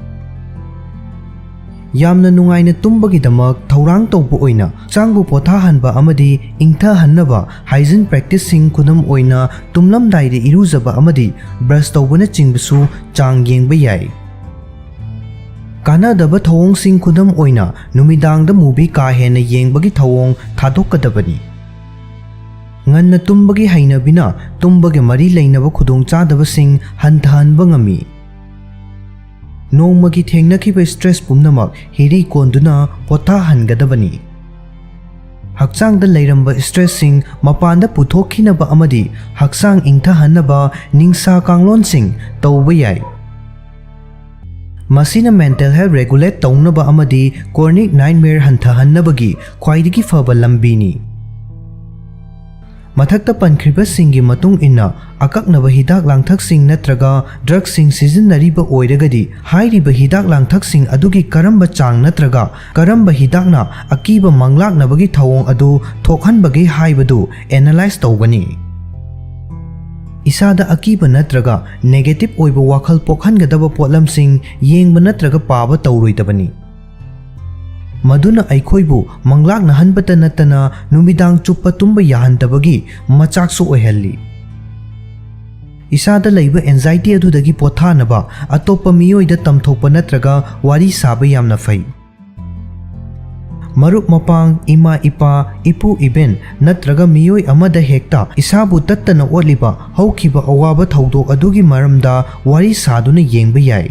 यामना नुंगाइना तुम्बगीदमक थौरांग तौबा ओइना चांगबु पोथाहनबा अमदी इंगथहनबा हाइजीन प्रैक्टिसिंग खुदम ओइना तुमलमदाइदे इरुजबा अमदी ब्रश तौबना चिंगबसु चांग येंगबा याई कानादबा थौओंगसिंग खुदम ओइना नुमिदांगदा मूवी का हेना येंगबगी थौओंग थादोकदबनी ngana tumbagi hainabina tumbagi mari leinaba khudongchadabasing hanthahनबा ngami नोंमगी थेंगनखिबा स्ट्रेस पुमनमक हिरी कोंदुना पोथाहनगदबनी हक्चांगदा लैरंबा स्ट्रेससिंग मपानदा पुथोखिनबा अमदी हक्चांग इंगथहनबा निंगसा कांगलोनसिंग तौबा याई मसीना मेंटल हेल्थ रेगुलेट तौनबा अमदी कॉर्निक नाइटमेयर हंथहनबगी ख्वाइदगी फबा लंबीनी मथक्ता पनख्रिबसिंगी मतुंग इन्ना अकक्नबा हिदाक लांगथकसिंग नत्रगा ड्रग्ससिंग सिजनरिबा ओइरगदी हाइरिबा हिदाक लांगथकसिंग अदुगी करंबा चांग नत्रगा करंबा हिदाकना अकीबा मंगलाकनबगी थवोंग अदु थोखनबगी हाइबदु एनालाइज तौगनी इसादा अकीबा नत्रगा नेगेटिव ओइबा वाखल पोखनगदबा पोटलमसिंग येंगबा नत्रगा पाबा तौरोइदबनी मदुना अखोइबु मंगलाकनहनबता नतना नुमिदांग चुप्पा तुम्बा याहनदबगी मचाकसु ओइहल्ली इसादा लैबा एंजाइटी अदुदगी पोथानबा अतोप्पा मियोइदा तमथोकपा नत्रगा वारी साबा यामना फै मरुप मपांग इमा इपा इपु इबेन नत्रगा मियोइ अमदा हेक्ता इसाबु तत्तना ओलिबा हौखिबा अवाबा थौदोक अदुगी मरमदा वारी सादुना येंगबा याई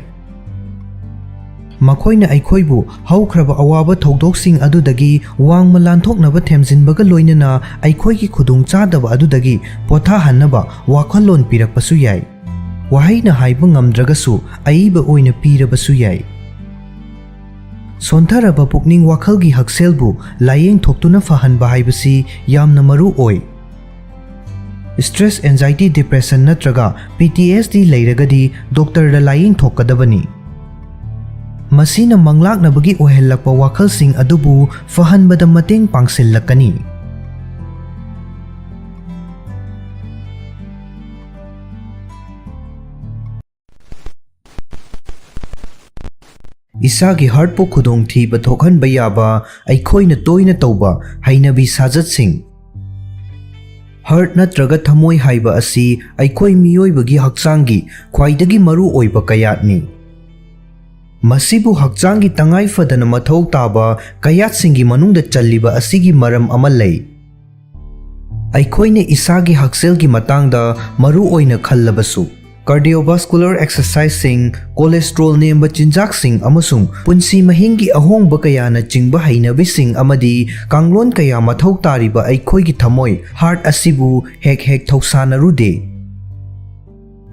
मखोइना अखोइबु हौख्रबा अवाबा थौदोकसिंग अदुदगी वांगमा लानथोकनबा थेमजिनबगा लोइनना अखोइगी खुदोंगचादबा अदुदगी पोथाहनबा वाखलोन पिरकपसु याई वाहैना हाइबा ngamdragasu अइबा ओइना पिरबसु याई सोंथरबा पुकनिंग वाखलगी हक्सेलबु लायेंग थोक्तुना फहनबा हाइबसी यामना मरु ओइ स्ट्रेस एंजाइटी डिप्रेशन नत्रगा PTSD लैरगदी डॉक्टर दा लायेंग थोकदबनी मसीना मंगलाकनबगी ओहेलकपा वाखलसिंग अदुबु फहनबदा मतेंग पांगसिल्लकनी इसागी हार्टपो खुदोंग थीबा थोखनबा याबा अखोइना तोइना तौबा हैनबी साजतसिंग Heart natraga thamoi haiba asi aikhoi miyoibagi hakchangi khwaidagi maru oiba kayatni. Masibu hakchangi tangai fadana mathau taba kayatsingi manungda challiba asigi maram ama lei. Aikhoine isagi hakselgi matangda maru oina khallabasu cardiovascular exercising, cholesterol nemba chinjaksing amasung punsi mahingi ahongba kayana chingba hainabising amadi kanglon kaya mathau tariba aikhoigi thamoi heart asibu hek thausannarude.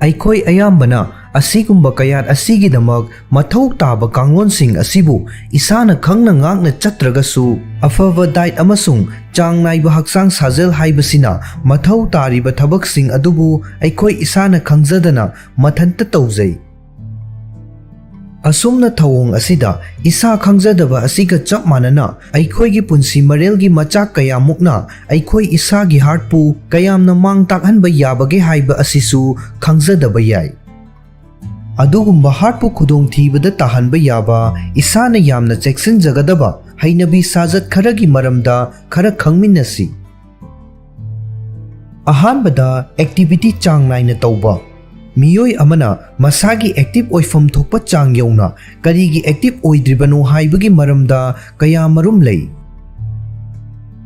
Aikhoi ayambana asigumba kayat asigidamak mathau taba kanglonsing asibu isana khangna ngakna chatragasu afava diet amasung chang naiba hakchang sajel haibasina mathau tariba thabaksing adubu aikhoi isana khangjadana mathanta tawjai. Asumna thawong asida isa khangjadaba asiga chap manana aikhoigi punsi marelgi machak kaya mukna aikhoi isagi heartpu kayamna mang takhanba yabage haiba asisu khangjadaba yai. Adugumba heartpu khudong thibada tahanba yaba isana yamna cheksin jagadaba hainabi sajat kharagi maramda khara khangminnasi. Ahanbada activity chang naina tawba. Miyoi amana masagi active oifam thokpa chang yauna karigi active oidribano haibagi maramda kaya marum lei.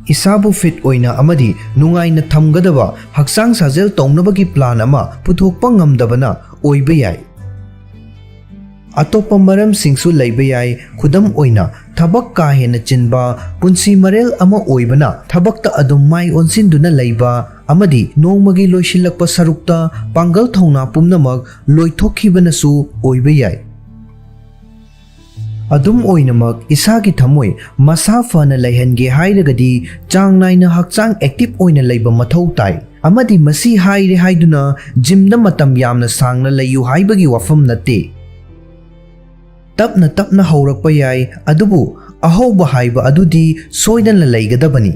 Isabu fit oina amadi nungaina thamgadaba hakchang sajel tawnabagi plan ama puthokpa ngamdabana oiba yai. Atopa maram singsu leiba yai khudam oina thabak ka hena chinba punsi marel ama oibana thabakta adum mai onsinduna leiba amadi nongmagi loisilakpa sarukta pangal thongna pumnamak loithokkhibanasu oiba yai. Adum oinamak isagi thamoi masa fana leihange hairagadi chang naina hakchang active oina leiba mathau tai amadi masi haire haiduna gymda matam yamna sangna leiyu haibagi wafam natte. Tapna haurakpa yai adubu ahauba haiba adudi soidana leigadabani.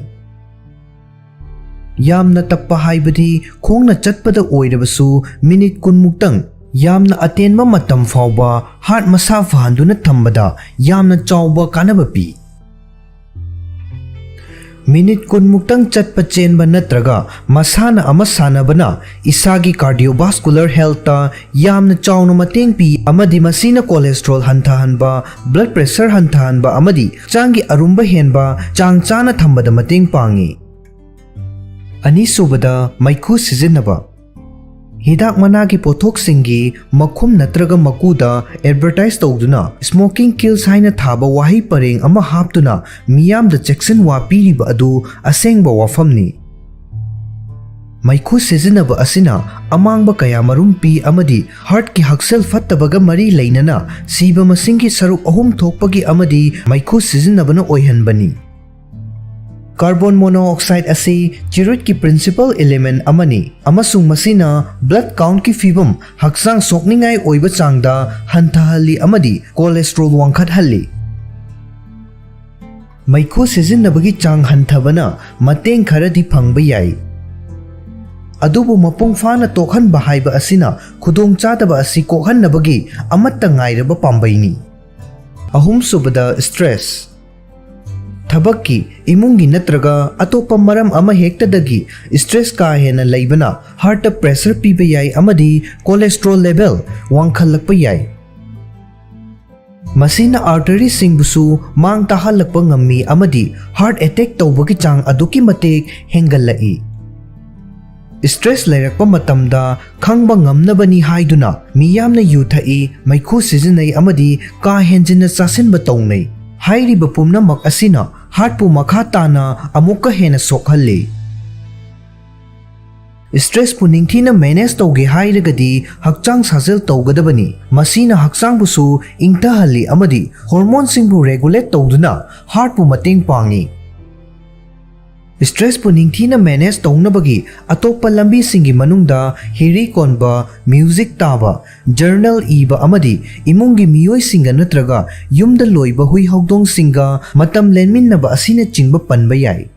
Yamna tappa haibadi khongna chatpada oirabasu minute kunmuktang yamna atenba matam fauba heart masa fahanduna thambada yamna chawba kanaba pi. Minute kunmuktang chatpa chenba natraga masana ama sanabana isagi cardiovascular health ta yamna chawna mateng pi amadi masina cholesterol hantahanba blood pressure hantahanba amadi changi arumba henba chang chana thambada mateng pangi. Ani subada maikhu sizinaba hidak managi pothok singi makhum natraga makuda advertise tawduna smoking kills haina thaba wahi pareng ama haptuna miyam da jackson wa piriba adu asengba wafamni. Maikhu sizinaba asina amangba kaya marumpi amadi heart ki haksel fattabaga mari leinana siba masingi saruk ahum thokpagi amadi maikhu sizinabana oihanbani. Carbon monoxide asi chirut ki principal element amani amasung masina blood count ki fibam hakchang sokningai oiba changda hantahalli amadi cholesterol wangkhathalli. Maikhu sizinabagi chang hanthabana mateng kharadi phangba yai. Adubu mapung fana tokhan bahaiba asina khudong chadaba asi kokhannabagi amatta ngairaba pambaini. Ahum subada stress Thabakki imungi natraga atopa maram ama hektadagi stress ka hena leibana heart pressure piba yai amadi cholesterol level wangkhalakpa yai. Masina artery singbusu mang tahalakpa ngammi amadi heart attack tawbagi chang aduki matek hengallai. Stress lairakpa matamda khangba ngamnabani haiduna miyamna yuthai maikhu sizinai amadi ka henjina chasinba tawnai. Hairiba pumnamak asina heartpu makha tana amukka hena sokhalli. Stress pu ningthina manage tawge hairagadi hakchang sajel tawgadabani masina hakchang busu ingtahalli amadi hormone singbu regulate tawduna heartpu mateng pangi. Stress pu ningthina manage tawnabagi atopa lambi singi manungda hiri konba music taba journal iba amadi imungi miyoi singa natraga yumda loiba hui hawdong singa matam lenminnaba asina chingba panba yai.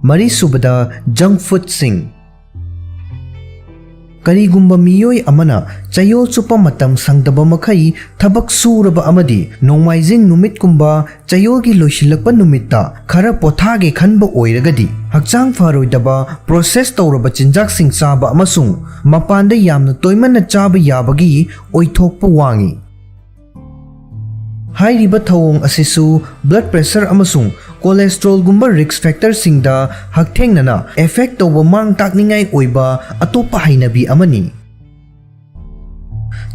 Mari subada junk food sing Karigumba miyoi amana chayol chupa matam sangdaba makai thabak suraba amadi nongmaijing numit kumba chayolgi loisilakpa numitta khara pothage khanba oiragadi hakchang faroidaba process tawraba chinjak sing chaba amasung mapanda yamna toimana chaba yabagi oithokpa wangi Hairiba thawong asisu blood pressure amasung cholesterol gumba risk factor singda haktengnana effect tawba mang takningai oiba atopa hainabi amani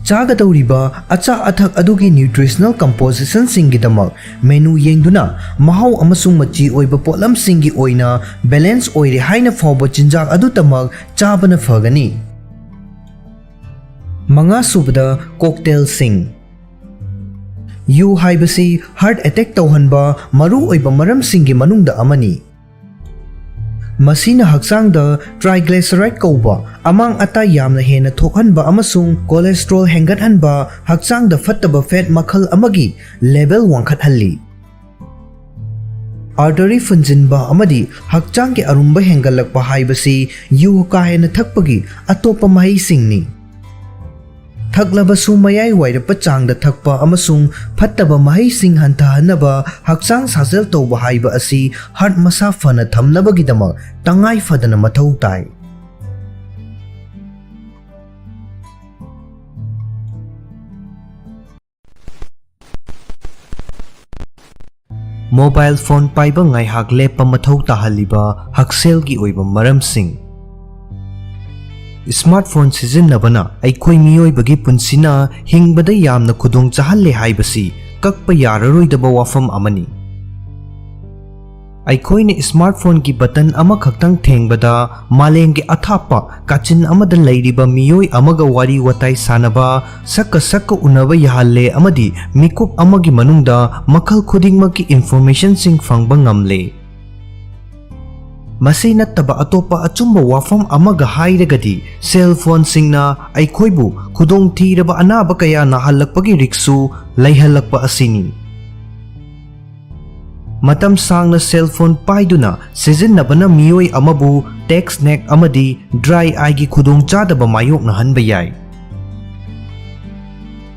chagadawriba acha athak adugi nutritional composition singidamak menu yengduna mahau amasung machi oiba potlam singi oina balance oire haina fawba chinjak adutamak chabana phagani manga subada cocktail sing Yu haibasi heart attack tawhanba maru oiba maram singi manungda amani Masina hakchangda triglyceride kauba amang ata yamna hena thokhanba amasung cholesterol hengathanba hakchangda fattaba fat makhal amagi level wangkhathalli Artery funjinba amadi hakchangki arumba hengalakpa haibasi yu ka hena thakpagi atopa mahai singni Thaklabasu mayai wairapa changda thakpa amasung phattaba mahai sing hantahanaba hakchang sajal tawba haiba asi heart masa fana thamnabagidamak tangai fadana mathau tai Mobile phone paiba ngai hak lepa mathau tahaliba hakselgi oiba maramsing Smartphone sijinnabana aikhoi miyoibagi punsina hingbada yamna khudong chahalle haibasi kakpa yararoidaba wafam amani Aikhoina smartphone ki button ama khaktang thengbada malengge athapa kachin amada leiriba miyoi amaga wari watai sanaba sakka unaba yahalle amadi mikup amagi manungda makhal khudingmaki information sing phangba ngamle Masay nattaba atopa achumba wafam amaga hairagadi cell phone singna aikhoibu khudong thiraba anaba kaya nahalakpagi riksu laihalakpa asini Matam sangna cell phone paiduna sijinnabana miyoi amabu text neck amadi dry eye gi khudong chadaba mayok na hanba yai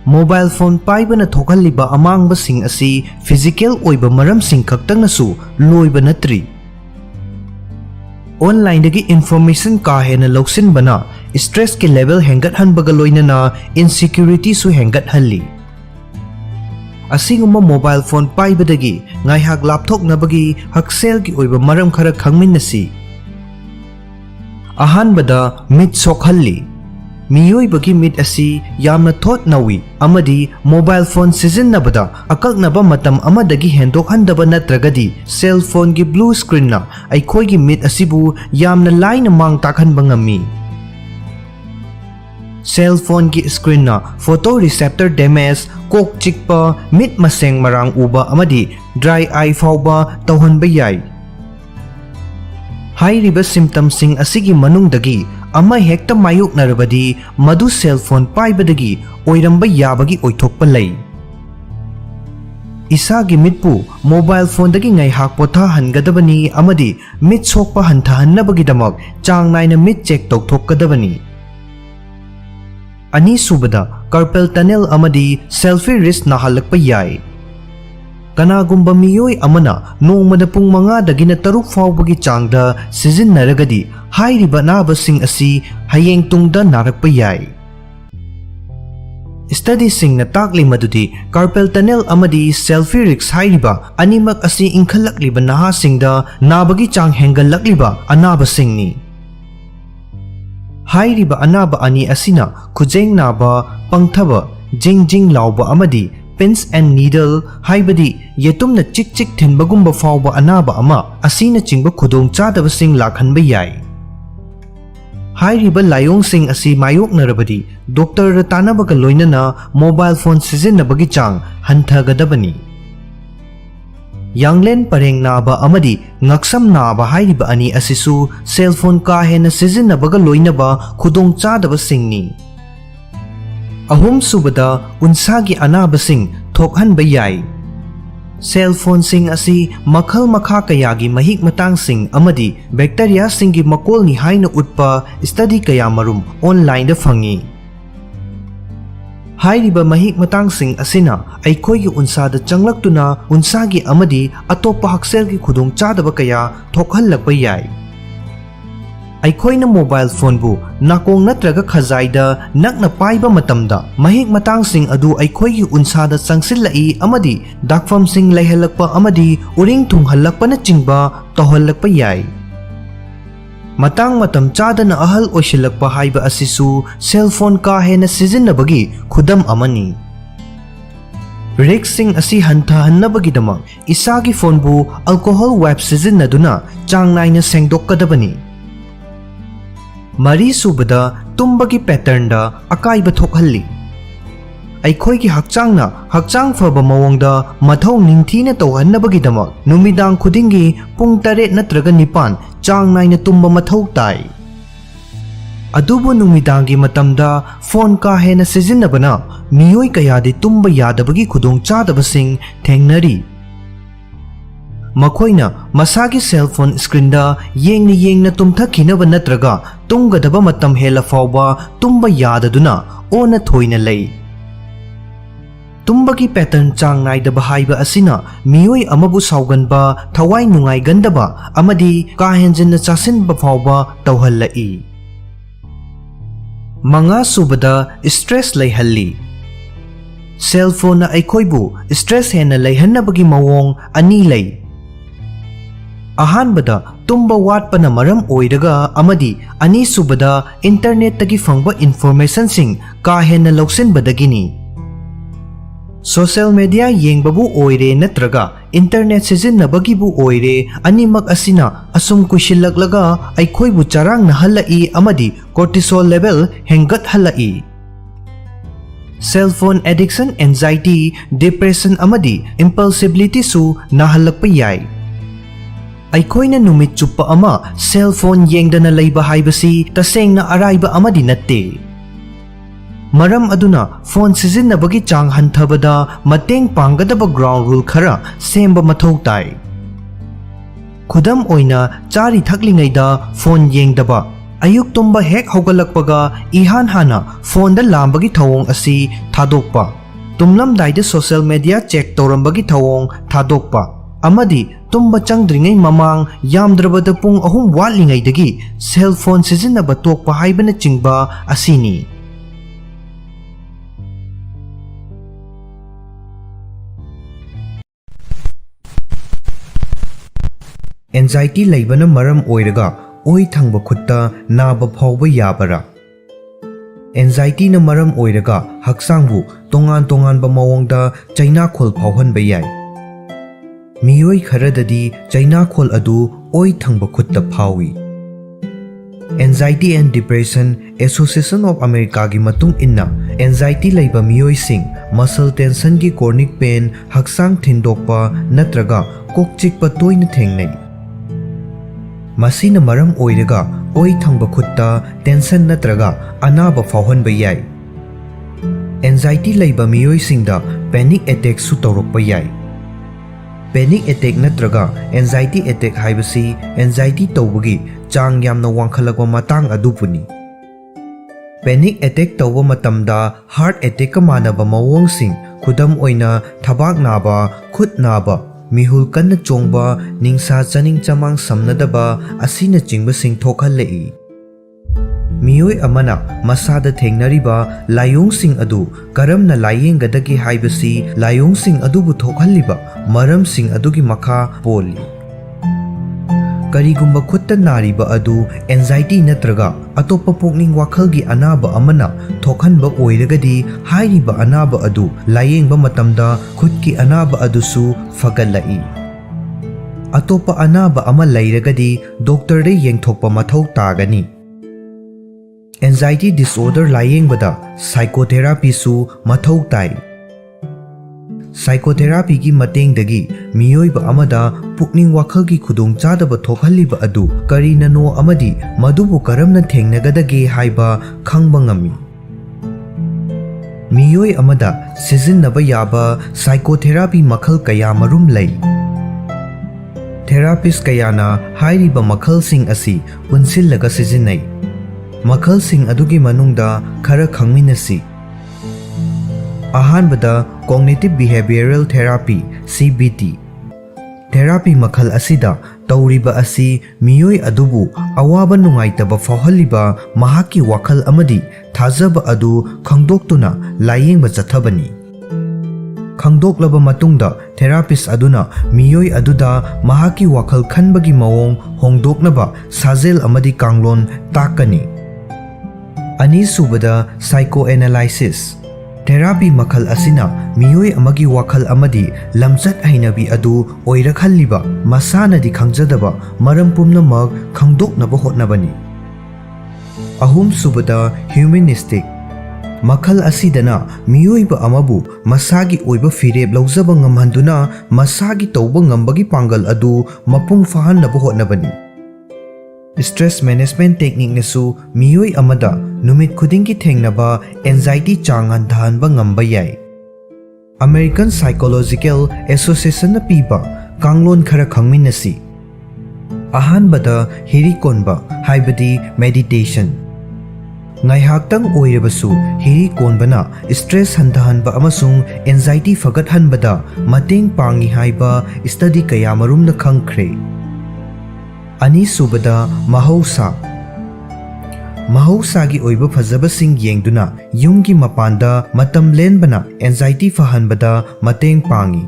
Mobile phone paibana thokhalliba amangba sing asi physical oiba maram sing khaktangnasu loiba natri Online dagi information ka hena loksin bana stress ke level hengat hanbaga loinana insecurity su hengat halli Asinguma mobile phone paibadagi ngai hak laptop nabagi haksel ki oiba maram khara khangminnasi Ahanbada mit sokhalli Miyoibagi mit asi yamna thought nawi amadi mobile phone sijinnabada akaknaba matam amadagi hendokhandaba natragadi cell phone gi blue screen na aikhoi gi mit asibu yamna line mang takhanba ngami Cell phone gi screen na photoreceptor damage kok chikpa mit maseng marang uba amadi dry eye fawba tawhanba yai Hairiba symptoms sing asigi manungdagi ama hekta mayuk narabadi madu cell phone paibadagi oiramba yabagi oithokpa lei Isagi mitpu mobile phone dagi ngai hak potha hangadabani amadi mit sokpa hantahannabagi damak chang naina mit check tawthokadabani Ani subada carpal tunnel amadi selfie wrist nahalakpa yai Kanagumba miyoi amana nongmada pung manga dagina taruk fawbagi changda sijinnaragadi hairiba naba sing asi hayeng tungda narakpa yai Study sing na takli madudi carpal tunnel amadi selfie risk hairiba animak asi inkhalakliba naha singda nabagi chang hengalakliba anaba singni Hairiba anaba ani asina khujeng naba pangthaba jingjing lauba amadi pins and needle haibadi yetumna chik thinbagumba fawba anaba ama asina chingba khudong chadaba sing lakhanba yai Hairiba layong sing asi mayok narabadi doctor ra tanabaga loinana mobile phone sijinnabagi chang hanthagadabani Yanglen pareng naba amadi ngaksam naba hairiba ani asisu cell phone ka hena sijinnabagga loinaba khudong chadaba singni Ahum subada unsagi anaba sing thokhanba yai Cell phone sing asi makhal makha kayagi mahik matang sing amadi bacteria singi makol ni haina utpa study kaya marum online da fangi. Hairiba mahik matang sing asina aikoi gi unsa da changlaktuna unsa gi amadi atopa haksel gi khudung chadaba kaya thokhallakpa yai. Aikhoina mobile phone bu nakong natraga khazaida nakna paiba matamda mahik matang sing adu aikhoi gi unsa da changsil amadi dakfam sing laihalakpa amadi uring thunghalakpa na chingba tohallakpa yai. Matang matam chada na ahal oishilakpa haiba asisu cell phone ka hena sijinnabagi khudam amani. Risk sing asi hantahannabagi damang isagi phone bu alcohol wipe sijinnaduna chang naina sengdokkadabani. Mari subada tumbagi pattern da akaiba thokhalli. Aikhoi gi hakchang faba mawongda mathau ningthina tawhannabagi damak numidang khudingi pung 8 natraga 9 chang naina tumba mathau tai. Adubo numidangi matamda phone ka hena sijinnabana miyoi kayadi tumba yadabagi khudong chadabasing thengnari. Makoina masagi cell phone screen da yengna tumthakhinaba natraga tunggadaba matam hela fawba tumba yadaduna ona thoina lei. Tumbagi pattern chang naidaba haiba asina miyoi amabu sauganba thawai nungai gandaba amadi kahenjinna chasinba fawba tawhallai. Manga subada stress laihalli. Cell phone na aikhoibu stress hena laihannabagi mawong ani lei. Ahanbada tumba watpa na maram oiraga amadi ani subada internet tagi fangba information sing kahena lausinbadagini. Social media yengbabu oire natraga internet sijinnabagi-bu oire animak asina asum kushillaglaga aikhoibu charang na halai amadi cortisol level hengat halai. Cell phone addiction, anxiety, depression amadi impulsivity su nahalakpa yai. Aikhoina numit chuppa ama cell phone yengdana leiba haibasi tasengna araiba amadi natte. Maram aduna phone sijinnabagi chang hanthabada mateng panggadaba ground rule khara semba mathau tai. Khudam oina chari thaklingaida phone yengdaba ayuk tumba hek hogalakpaga ihan hana phone da lambagi thawong asi thadokpa. Tumlamdaida social media check torambagi thawong thadokpa. Amadi tumba changdringai mamang yamdrabada pung 3 watlingaidagi cell phone sijinnaba tokpa haibana chingba asini. Anxiety laibana maram oiraga oi thangba khutta naba phawba yabara. Anxiety na maram oiraga hakchangbu tongan ba mawongda chaina khol phawhanba yai. Miyoi kharadadi chaina khol adu oi thangba khutta phawi. Anxiety and Depression Association of America gi matung inna anxiety laiba miyoi sing muscle tension gi chronic pain haksang thindokpa natraga kok chikpa toina thengnai. Masina maram oiraga oi thangba khutta tension natraga anaba phawhanba yai. Anxiety laiba miyoi singda panic attack su tawrokpa yai. Panic attack natraga anxiety attack haibasi anxiety tawbagi chang yamna wangkhalakwa matang adupuni. Panic attack tawba matamda heart attack ka manaba mawong sing khudam oina thabak naba, khut naba, mihul kanna chongba, ningsa chaning chamang samnadaba asina chingba sing thokhalei. Miyoi amana masada thengnariba layong sing adu karamna layenggadagi haibasi layong sing adubu thokhalliba maram sing adugi makha poli. Karigumba khutta nariba adu anxiety natraga atopa pukning wakhalgi anaba amana thokhanba oiragadi hairiba anaba adu layengba matamda khutki anaba adusu fagalai. Atopa anaba ama lairagadi doctor de yengthokpa mathau tagani. Anxiety disorder layengbada psychotherapy su mathau tai. Psychotherapy gi matengdagi miyoiba amada pukning wakhalgi khudong chadaba thokhalliba adu karinano amadi madubu karamna thengnagadage haiba khangba ngami. मियोई अमदा सिजिन्नबा याबा psychotherapy मखल कया मरुम लई। Therapist कयाना हाइरिबा मखलसिंग असी पुनसिल्लगा सिजिन्नई। मखलसिंग अदुगी मनुंगदा खरा खंगमिनसी। अहानबदा cognitive behavioural therapy CBT therapy मखल असिदा तौरिबा असी मियोई अदुबु अवाबा नुंगाइतबा फावहलिबा महाकी वाखल अमदी थाजबा अदु खंगदोक्तुना लायेंगबा चथबनी। खंगदोक्लबा मतुंगदा थेरापिस्ट अदुना मियोई अदुदा महाकी वाखल खनबगी मवोंग होंगदोक्नबा साजेल अमदी कांगलोन ताकनी। अनीसुबदा साइको एनालाइसिस थेरापी मखल असिना मियोई अमगी वाखल अमदी लमचट हैनबी अदु ओइरखल्लिबा मसानदी खंगजदबा मरम पुम्नमग खंगदोक्नबा होटनबनी। अहुम सुबदा ह्यूमनिस्टिक मखल असिदना मियोइबा अमबु मसागी ओइबा फिरेब लौजबा ngамहंदुना मसागी तौबा ngambagi पांगल अदु मपुंग फाहननबा होटनबनी। स्ट्रेस मैनेजमेंट टेक्निक नेसु मियोई अमदा नुमित खुदिंगी थेंगनबा एंजाइटी चांग हंथाहनबा ngamba याय। अमेरिकन साइकोलॉजिकल एसोसिएशन पीबा कांगलोन खरा खंगमिनसी। अहानबदा हिरिकोनबा हाइबदी meditation ngaihaktang oirabasu hiri konbana stress hantahhanba amasung anxiety fagathanbada mateng pangi haiba study kaya marumna khangkhre। ani subada mahausa gi oiba phajaba sing yengduna yumgi mapanda matam lenbana anxiety fahanbada mateng pangi।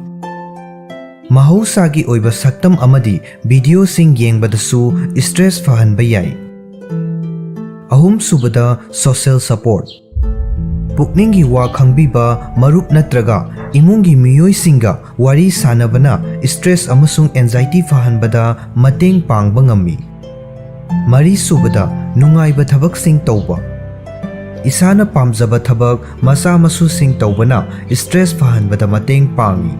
mahausa gi oiba saktam amadi video sing yengbadasu stress fahanba yai। अहुम सुबदा social support पुकनिंगी वा खंगबिबा मरुप नत्रगा इमुंगी मियोई सिंगा वारी सानबना स्ट्रेस अमसुंग एंजाइटी फाहनबदा मतेंग पांगबा ngami। मरी सुबदा नुंगाइबा थबक सिंग तौबा इसाना पामजबा थबक मसा मसु सिंग तौबना स्ट्रेस फाहनबदा मतेंग पांगी।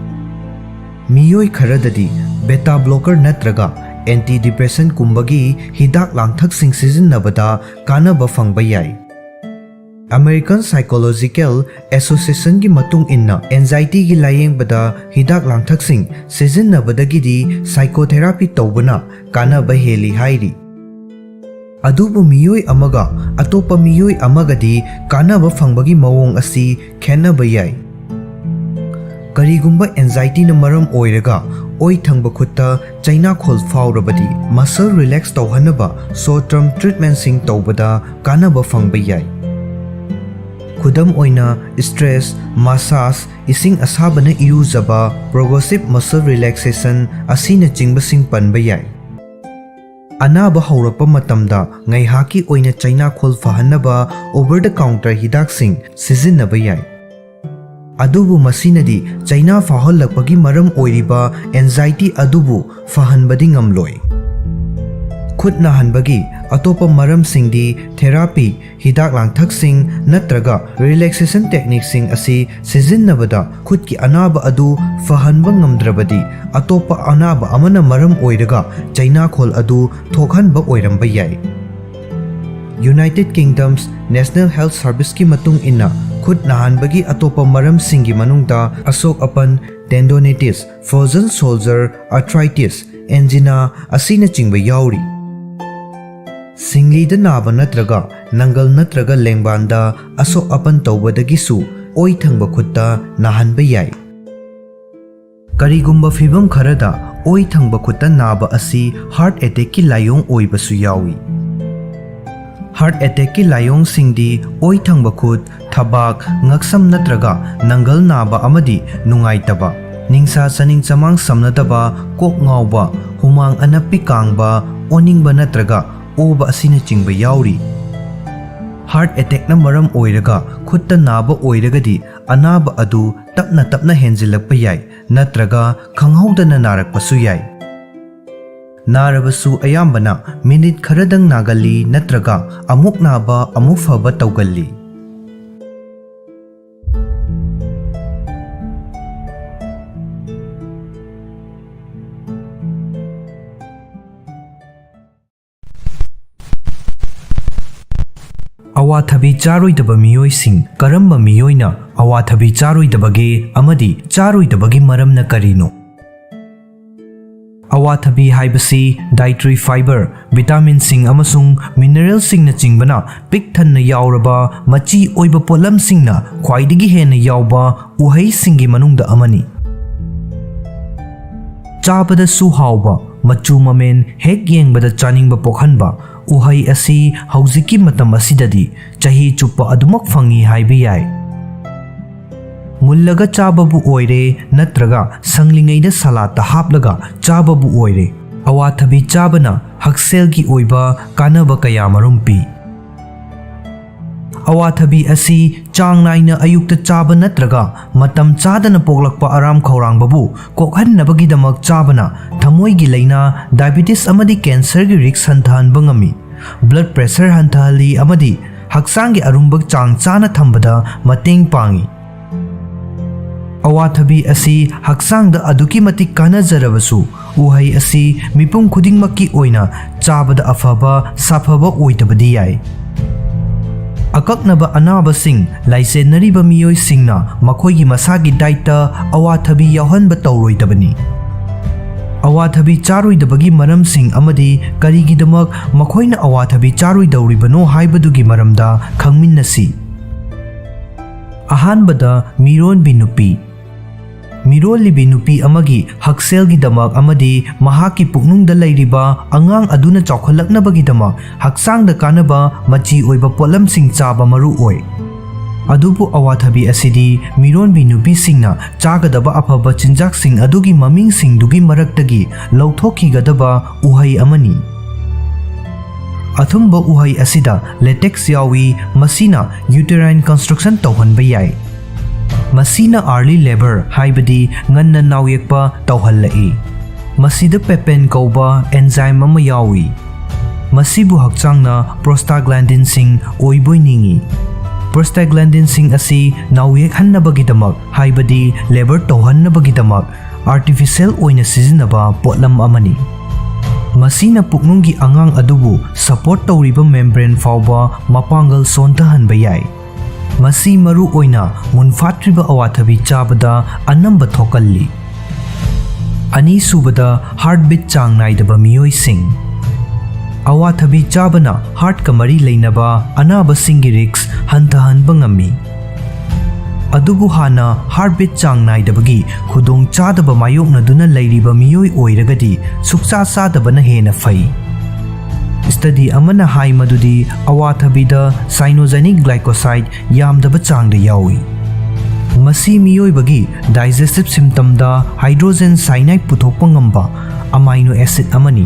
मियोई खरददी बेटा ब्लॉकर नत्रगा एंटी डिप्रेशन कुंबगी हिदाक लांथक सिंग सिजिन्नबदा कानबा फंगबा याय। अमेरिकन साइकोलॉजिकल एसोसिएशन की मतुंग इन्ना एंजाइटी की लायेंगबदा हिदाक लांथक सिंग सिजिन्नबदगिदी साइकोथेरापी तौबना कानबा हेली हाइरी। अदुबु मियोई अमगा अतोपा मियोई अमगदी कानबा फंगबगी मवोंग असी खेनबा याय। करीगुंबा एंजाइटी न मरम ओइरगा ओइ थंगबा खुत्ता चाइना खोल फाउरबदी मसल रिलैक्स तौहनबा शॉर्ट टर्म ट्रीटमेंट सिंग तौबदा कानबा फंगबा याय। खुदम ओइना स्ट्रेस मसाज इसिंग असाबना इरुजबा प्रोग्रेसिव मसल रिलैक्सेशन असिना चिंगबा सिंग पनबा याय। अनाबा हौरपा मतमदा ngaihaकी ओइना चाइना खोल फाहनबा ओवर द काउंटर हिदाक सिंग सिजिन्नबा याय। अदुबु मसीनदी चाइना फाहलपगी मरम ओइरिबा एंजाइटी अदुबु फाहनबदी ngамलोय। खुद नाहनबगी अतोपा मरम सिंगदी थेरापी हिदाक लांथक सिंग नत्रगा रिलैक्सेशन टेक्निक सिंग असी सिजिन्नबदा खुद की अनाबा अदु फाहनबा ngамद्रबदी अतोपा अनाबा अमना मरम ओइरगा चाइना खोल अदु थोखनबा ओइरंबा याय। United Kingdom's National Health Service की मतुंग इन्ना खुद नाहनबगी अतोपा मरम सिंगी मनुंगदा असोक अपन tendonitis frozen shoulder arthritis angina असीना चिंगबा याउरी। सिंगलीदा नाबा नत्रगा नंगल नत्रगा लेंगबांदा असोक अपन तौबदगिसु ओइ थंगबा खुत्ता नाहनबा याय। करीगुंबा फिबम खरदा ओइ थंगबा खुत्ता नाबा असी हार्ट अटैक की लायोंग ओइबसु यावी। हार्ट अटैक की लायोंग सिंगदी ओइ थंगबा खुद थबाक ngakसम नत्रगा नंगल नाबा अमदी नुंगाइतबा निंसा चनिंग चमांग समनदबा कोक ngawba हुमांग अनपी कांगबा ओनिंगबा नत्रगा ओबा असिना चिंगबा याउरी। हार्ट अटैक न मरम ओइरगा खुत्ता नाबा ओइरगदी अनाबा अदु तपना तपना हेंजिलकपा याय नत्रगा खंगहौदना नारकपसु याय। नारबसु अयाम्बना मिनिट खरदंग नागली नत्रगा अमुक नाबा अमुक फबा तौगल्ली। अवाथबी चारोइदबा मियोइसिंग करम्बा मियोइना ꯑꯋꯥꯊꯕꯤ ꯆꯥꯔꯣꯏꯗꯕꯒꯤ ꯑꯃꯗꯤ ꯆꯥꯔꯣꯏꯗꯕꯒꯤ ꯃꯔꯝꯅ ꯀꯔꯤꯅꯣ? ꯑꯋꯥꯊꯕꯤ ꯍꯥꯏꯕꯁꯤ ꯗꯥꯏꯇꯔꯤ ꯐꯥꯏꯕꯔ, ꯚꯤꯇꯥꯃꯤꯟꯁꯤꯡ ꯑꯃꯁꯨꯡ ꯃꯤꯅꯔꯦꯜꯁꯤꯡꯅ ꯆꯤꯡꯕꯅ ꯄꯤꯛ ꯊꯟꯅ ꯌꯥꯎꯔꯕ ꯃꯆꯤ ꯑꯣꯏꯕ ꯄꯣꯠꯂꯝꯁꯤꯡꯅ ꯈ꯭ꯋꯥꯏꯗꯒꯤ ꯍꯦꯟꯅ ꯌꯥꯎꯕ ꯎꯍꯩꯁꯤꯡꯒꯤ ꯃꯅꯨꯡꯗ ꯑꯃꯅꯤ꯫ ꯆꯥꯕꯗꯁꯨ ꯍꯥꯎꯕ, ꯃꯆꯨ ꯃꯃꯦꯟ ꯍꯦꯛ ꯌꯦꯡꯕꯗ ꯆꯥꯅꯤꯡꯕ ꯄꯣꯛꯍꯟꯕ ꯎꯍꯩ ꯑꯁꯤ ꯍꯧꯖꯤꯛꯀꯤ ꯃꯇꯝ ꯑꯁꯤꯗꯗꯤ ꯆꯍꯤ ꯆꯨꯞꯄ ꯑꯗꯨꯃꯛ ꯐꯪꯏ ꯍꯥꯏꯕ ꯌꯥꯏ꯫ ꯃꯨꯜꯂꯒ ꯆꯥꯕꯕꯨ ꯑꯣꯏꯔꯦ ꯅꯠꯇ꯭ꯔꯒ ꯁꯪꯂꯤꯉꯩꯗ ꯁꯂꯥꯗꯇ ꯍꯥꯞꯂꯒ ꯆꯥꯕꯕꯨ ꯑꯣꯏꯔꯦ, ꯑꯋꯥꯊꯕꯤ ꯆꯥꯕꯅ ꯍꯛꯁꯦꯜꯒꯤ ꯑꯣꯏꯕ ꯀꯥꯟꯅꯕ ꯀꯌꯥꯃꯔꯨꯝ ꯄꯤ꯫ ꯑꯋꯥꯊꯕꯤ ꯑꯁꯤ ꯆꯥꯡ ꯅꯥꯏꯅ ꯑꯌꯨꯛꯇ ꯆꯥꯕ ꯅꯠꯇ꯭ꯔꯒ ꯃꯇꯝ ꯆꯥꯗꯅ ꯄꯣꯛꯂꯛꯄ ꯑꯔꯥꯝ ꯈꯧꯔꯥꯡꯕꯕꯨ ꯀꯣꯛꯍꯟꯅꯕꯒꯤꯗꯃꯛ ꯆꯥꯕꯅ ꯊꯃꯣꯏꯒꯤ ꯂꯩꯅꯥ, ꯗꯥꯏꯕꯦꯇꯤꯁ ꯑꯃꯗꯤ ꯀꯦꯟꯁꯔꯒꯤ ꯔꯤꯛꯁ ꯍꯟꯊꯍꯟꯕ ꯉꯝꯃꯤ, ꯕ꯭ꯂꯗ ꯄ꯭ꯔꯦꯁꯔ ꯍꯟꯊꯍꯜꯂꯤ ꯑꯃꯗꯤ ꯍꯛꯆꯥꯡꯒꯤ ꯑꯔꯨꯝꯕ ꯆꯥꯡ ꯆꯥꯅ ꯊꯝꯕꯗ ꯃꯇꯦꯡ ꯄꯥꯡꯏ꯫ ꯑꯋꯥꯊꯕꯤ ꯑꯁꯤ ꯍꯛꯆꯥꯡꯗ ꯑꯗꯨꯛꯀꯤ ꯃꯇꯤꯛ ꯀꯥꯟꯅꯖꯔꯕꯁꯨ ꯎꯍꯩ ꯑꯁꯤ ꯃꯤꯄꯨꯝ ꯈꯨꯗꯤꯡꯃꯛꯀꯤ ꯑꯣꯏꯅ ꯆꯥꯕꯗ ꯑꯐꯕ ꯁꯥꯐꯕ ꯑꯣꯏꯗꯕꯗꯤ ꯌꯥꯏ꯫ ꯑꯀꯛꯅꯕ ꯑꯅꯥꯕꯁꯤꯡ ꯂꯥꯏꯆꯦꯟꯅꯔꯤꯕ ꯃꯤꯑꯣꯏꯁꯤꯡꯅ ꯃꯈꯣꯏꯒꯤ ꯃꯁꯥꯒꯤ ꯗꯥꯏꯠꯇ ꯑꯋꯥꯊꯕꯤ ꯌꯥꯎꯍꯟꯕ ꯇꯧꯔꯣꯏꯗꯕꯅꯤ꯫ ꯑꯋꯥꯊꯕꯤ ꯆꯥꯔꯣꯏꯗꯕꯒꯤ ꯃꯔꯝꯁꯤꯡ ꯑꯃꯗꯤ ꯀꯔꯤꯒꯤꯗꯃꯛ ꯃꯈꯣꯏꯅ ꯑꯋꯥꯊꯕꯤ ꯆꯥꯔꯣꯏꯗꯧꯔꯤꯕꯅꯣ ꯍꯥꯏꯕꯗꯨꯒꯤ ꯃꯔꯝꯗ ꯈꯪꯃꯤꯟꯅꯁꯤ꯫ ꯑꯍꯥꯟꯕꯗ, ꯃꯤꯔꯣꯟꯕꯤ ꯅꯨꯄꯤ꯫ ꯃꯤꯔꯣꯜꯂꯤꯕꯤ ꯅꯨꯄꯤ ꯑꯃꯒꯤ ꯍꯛꯁꯦꯜꯒꯤꯗꯃꯛ ꯑꯃꯗꯤ ꯃꯍꯥꯛꯀꯤ ꯄꯨꯛꯅꯨꯡꯗ ꯂꯩꯔꯤꯕ ꯑꯉꯥꯡ ꯑꯗꯨꯅ ꯆꯥꯎꯈꯠꯂꯛꯅꯕꯒꯤꯗꯃꯛ ꯍꯛꯆꯥꯡꯗ ꯀꯥꯟꯅꯕ ꯃꯆꯤ ꯑꯣꯏꯕ ꯄꯣꯠꯂꯝꯁꯤꯡ ꯆꯥꯕ ꯃꯔꯨ ꯑꯣꯏ꯫ ꯑꯗꯨꯕꯨ ꯑꯋꯥꯊꯕꯤ ꯑꯁꯤꯗꯤ ꯃꯤꯔꯣꯟꯕꯤ ꯅꯨꯄꯤꯁꯤꯡꯅ ꯆꯥꯒꯗꯕ ꯑꯐꯕ ꯆꯤꯟꯖꯥꯛꯁꯤꯡ ꯑꯗꯨꯒꯤ ꯃꯃꯤꯡꯁꯤꯡꯗꯨꯒꯤ ꯃꯔꯛꯇꯒꯤ ꯂꯧꯊꯣꯛꯈꯤꯒꯗꯕ ꯎꯍꯩ ꯑꯃꯅꯤ꯫ ꯑꯊꯨꯝꯕ ꯎꯍꯩ ꯑꯁꯤꯗ ꯂꯦꯇꯦꯛꯁ ꯌꯥꯎꯏ, ꯃꯁꯤꯅ ꯌꯨꯇꯦꯔꯥꯏꯟ ꯀꯟꯁꯇ꯭ꯔꯛꯁꯟ ꯇꯧꯍꯟꯕ ꯌꯥꯏ꯫ ꯃꯁꯤꯅ ꯑꯥꯔꯂꯤ ꯂꯦꯕꯔ ꯍꯥꯏꯕꯗꯤ ꯉꯟꯅ ꯅꯥꯎꯌꯦꯛꯄ ꯇꯧꯍꯜꯂꯛꯏ꯫ ꯃꯁꯤꯗ ꯄꯦꯄꯦꯟ ꯀꯧꯕ ꯑꯦꯟꯖꯥꯏꯝ ꯑꯃ ꯌꯥꯎꯏ, ꯃꯁꯤꯕꯨ ꯍꯛꯆꯥꯡꯅ ꯄ꯭ꯔꯣꯁꯇꯥꯒ꯭ꯂꯥꯟꯗꯤꯟꯁꯤꯡ ꯑꯣꯏꯕꯣꯏ ꯅꯤꯡꯏ꯫ ꯄ꯭ꯔꯣꯁꯇꯥꯒ꯭ꯂꯥꯟꯗꯤꯟꯁꯤꯡ ꯑꯁꯤ ꯅꯥꯎꯌꯦꯛꯍꯟꯅꯕꯒꯤꯗꯃꯛ ꯍꯥꯏꯕꯗꯤ ꯂꯦꯕꯔ ꯇꯧꯍꯟꯅꯕꯒꯤꯗꯃꯛ ꯑꯥꯔꯇꯤꯐꯤꯁꯤꯌꯦꯜ ꯑꯣꯏꯅ ꯁꯤꯖꯤꯟꯅꯕ ꯄꯣꯠꯂꯝ ꯑꯃꯅꯤ꯫ ꯃꯁꯤꯅ ꯄꯨꯛꯅꯨꯡꯒꯤ ꯑꯉꯥꯡ ꯑꯗꯨꯕꯨ ꯁꯄꯣꯔꯠ ꯇꯧꯔꯤꯕ ꯃꯦꯝꯕ꯭ꯔꯦꯟ ꯐꯥꯎꯕ ꯃꯄꯥꯡꯒꯜ ꯁꯣꯟꯊꯍꯟꯕ ꯌꯥꯏ꯫ ꯃꯁꯤ ꯃꯔꯨ ꯑꯣꯏꯅ ꯃꯨꯟꯐꯥꯠꯇ꯭ꯔꯤꯕ ꯑꯋꯥꯊꯕꯤ ꯆꯥꯕꯗ ꯑꯅꯝꯕ ꯊꯣꯛꯀꯜꯂꯤ꯫ ꯑꯅꯤꯁꯨꯕꯗ, ꯍꯥꯔꯠꯕꯤꯠ ꯆꯥꯡ ꯅꯥꯏꯗꯕ ꯃꯤꯑꯣꯏꯁꯤꯡ꯫ ꯑꯋꯥꯊꯕꯤ ꯆꯥꯕꯅ ꯍꯥꯔꯠꯀ ꯃꯔꯤ ꯂꯩꯅꯕ ꯑꯅꯥꯕꯁꯤꯡꯒꯤ ꯔꯤꯛꯁ ꯍꯟꯊꯍꯟꯕ ꯉꯝꯃꯤ꯫ ꯑꯗꯨꯕꯨ ꯍꯥꯟꯅ ꯍꯥꯔꯠꯕꯤꯠ ꯆꯥꯡ ꯅꯥꯏꯗꯕꯒꯤ ꯈꯨꯗꯣꯡꯆꯥꯗꯕ ꯃꯥꯌꯣꯛꯅꯗꯨꯅ ꯂꯩꯔꯤꯕ ꯃꯤꯑꯣꯏ ꯑꯣꯏꯔꯒꯗꯤ ꯁꯨꯛꯆꯥ ꯆꯥꯗꯕꯅ ꯍꯦꯟꯅ ꯐꯩ꯫ ꯁ꯭ꯇꯗꯤ ꯑꯃꯅ ꯍꯥꯏ ꯃꯗꯨꯗꯤ ꯑꯋꯥꯊꯕꯤꯗ ꯁꯥꯏꯅꯣꯖꯦꯅꯤꯛ ꯒ꯭ꯂꯥꯏꯀꯣꯁꯥꯏꯗ ꯌꯥꯝꯗꯕ ꯆꯥꯡꯗ ꯌꯥꯎꯏ꯫ ꯃꯁꯤ ꯃꯤꯑꯣꯏꯕꯒꯤ ꯗꯥꯏꯖꯦꯁꯇꯤꯚ ꯁꯤꯁꯇꯦꯝꯗ ꯍꯥꯏꯗ꯭ꯔꯣꯖꯦꯟ ꯁꯥꯏꯅꯥꯏꯗ ꯄꯨꯊꯣꯛꯄ ꯉꯝꯕ ꯑꯃꯥꯏꯅꯣ ꯑꯦꯁꯤꯗ ꯑꯃꯅꯤ꯫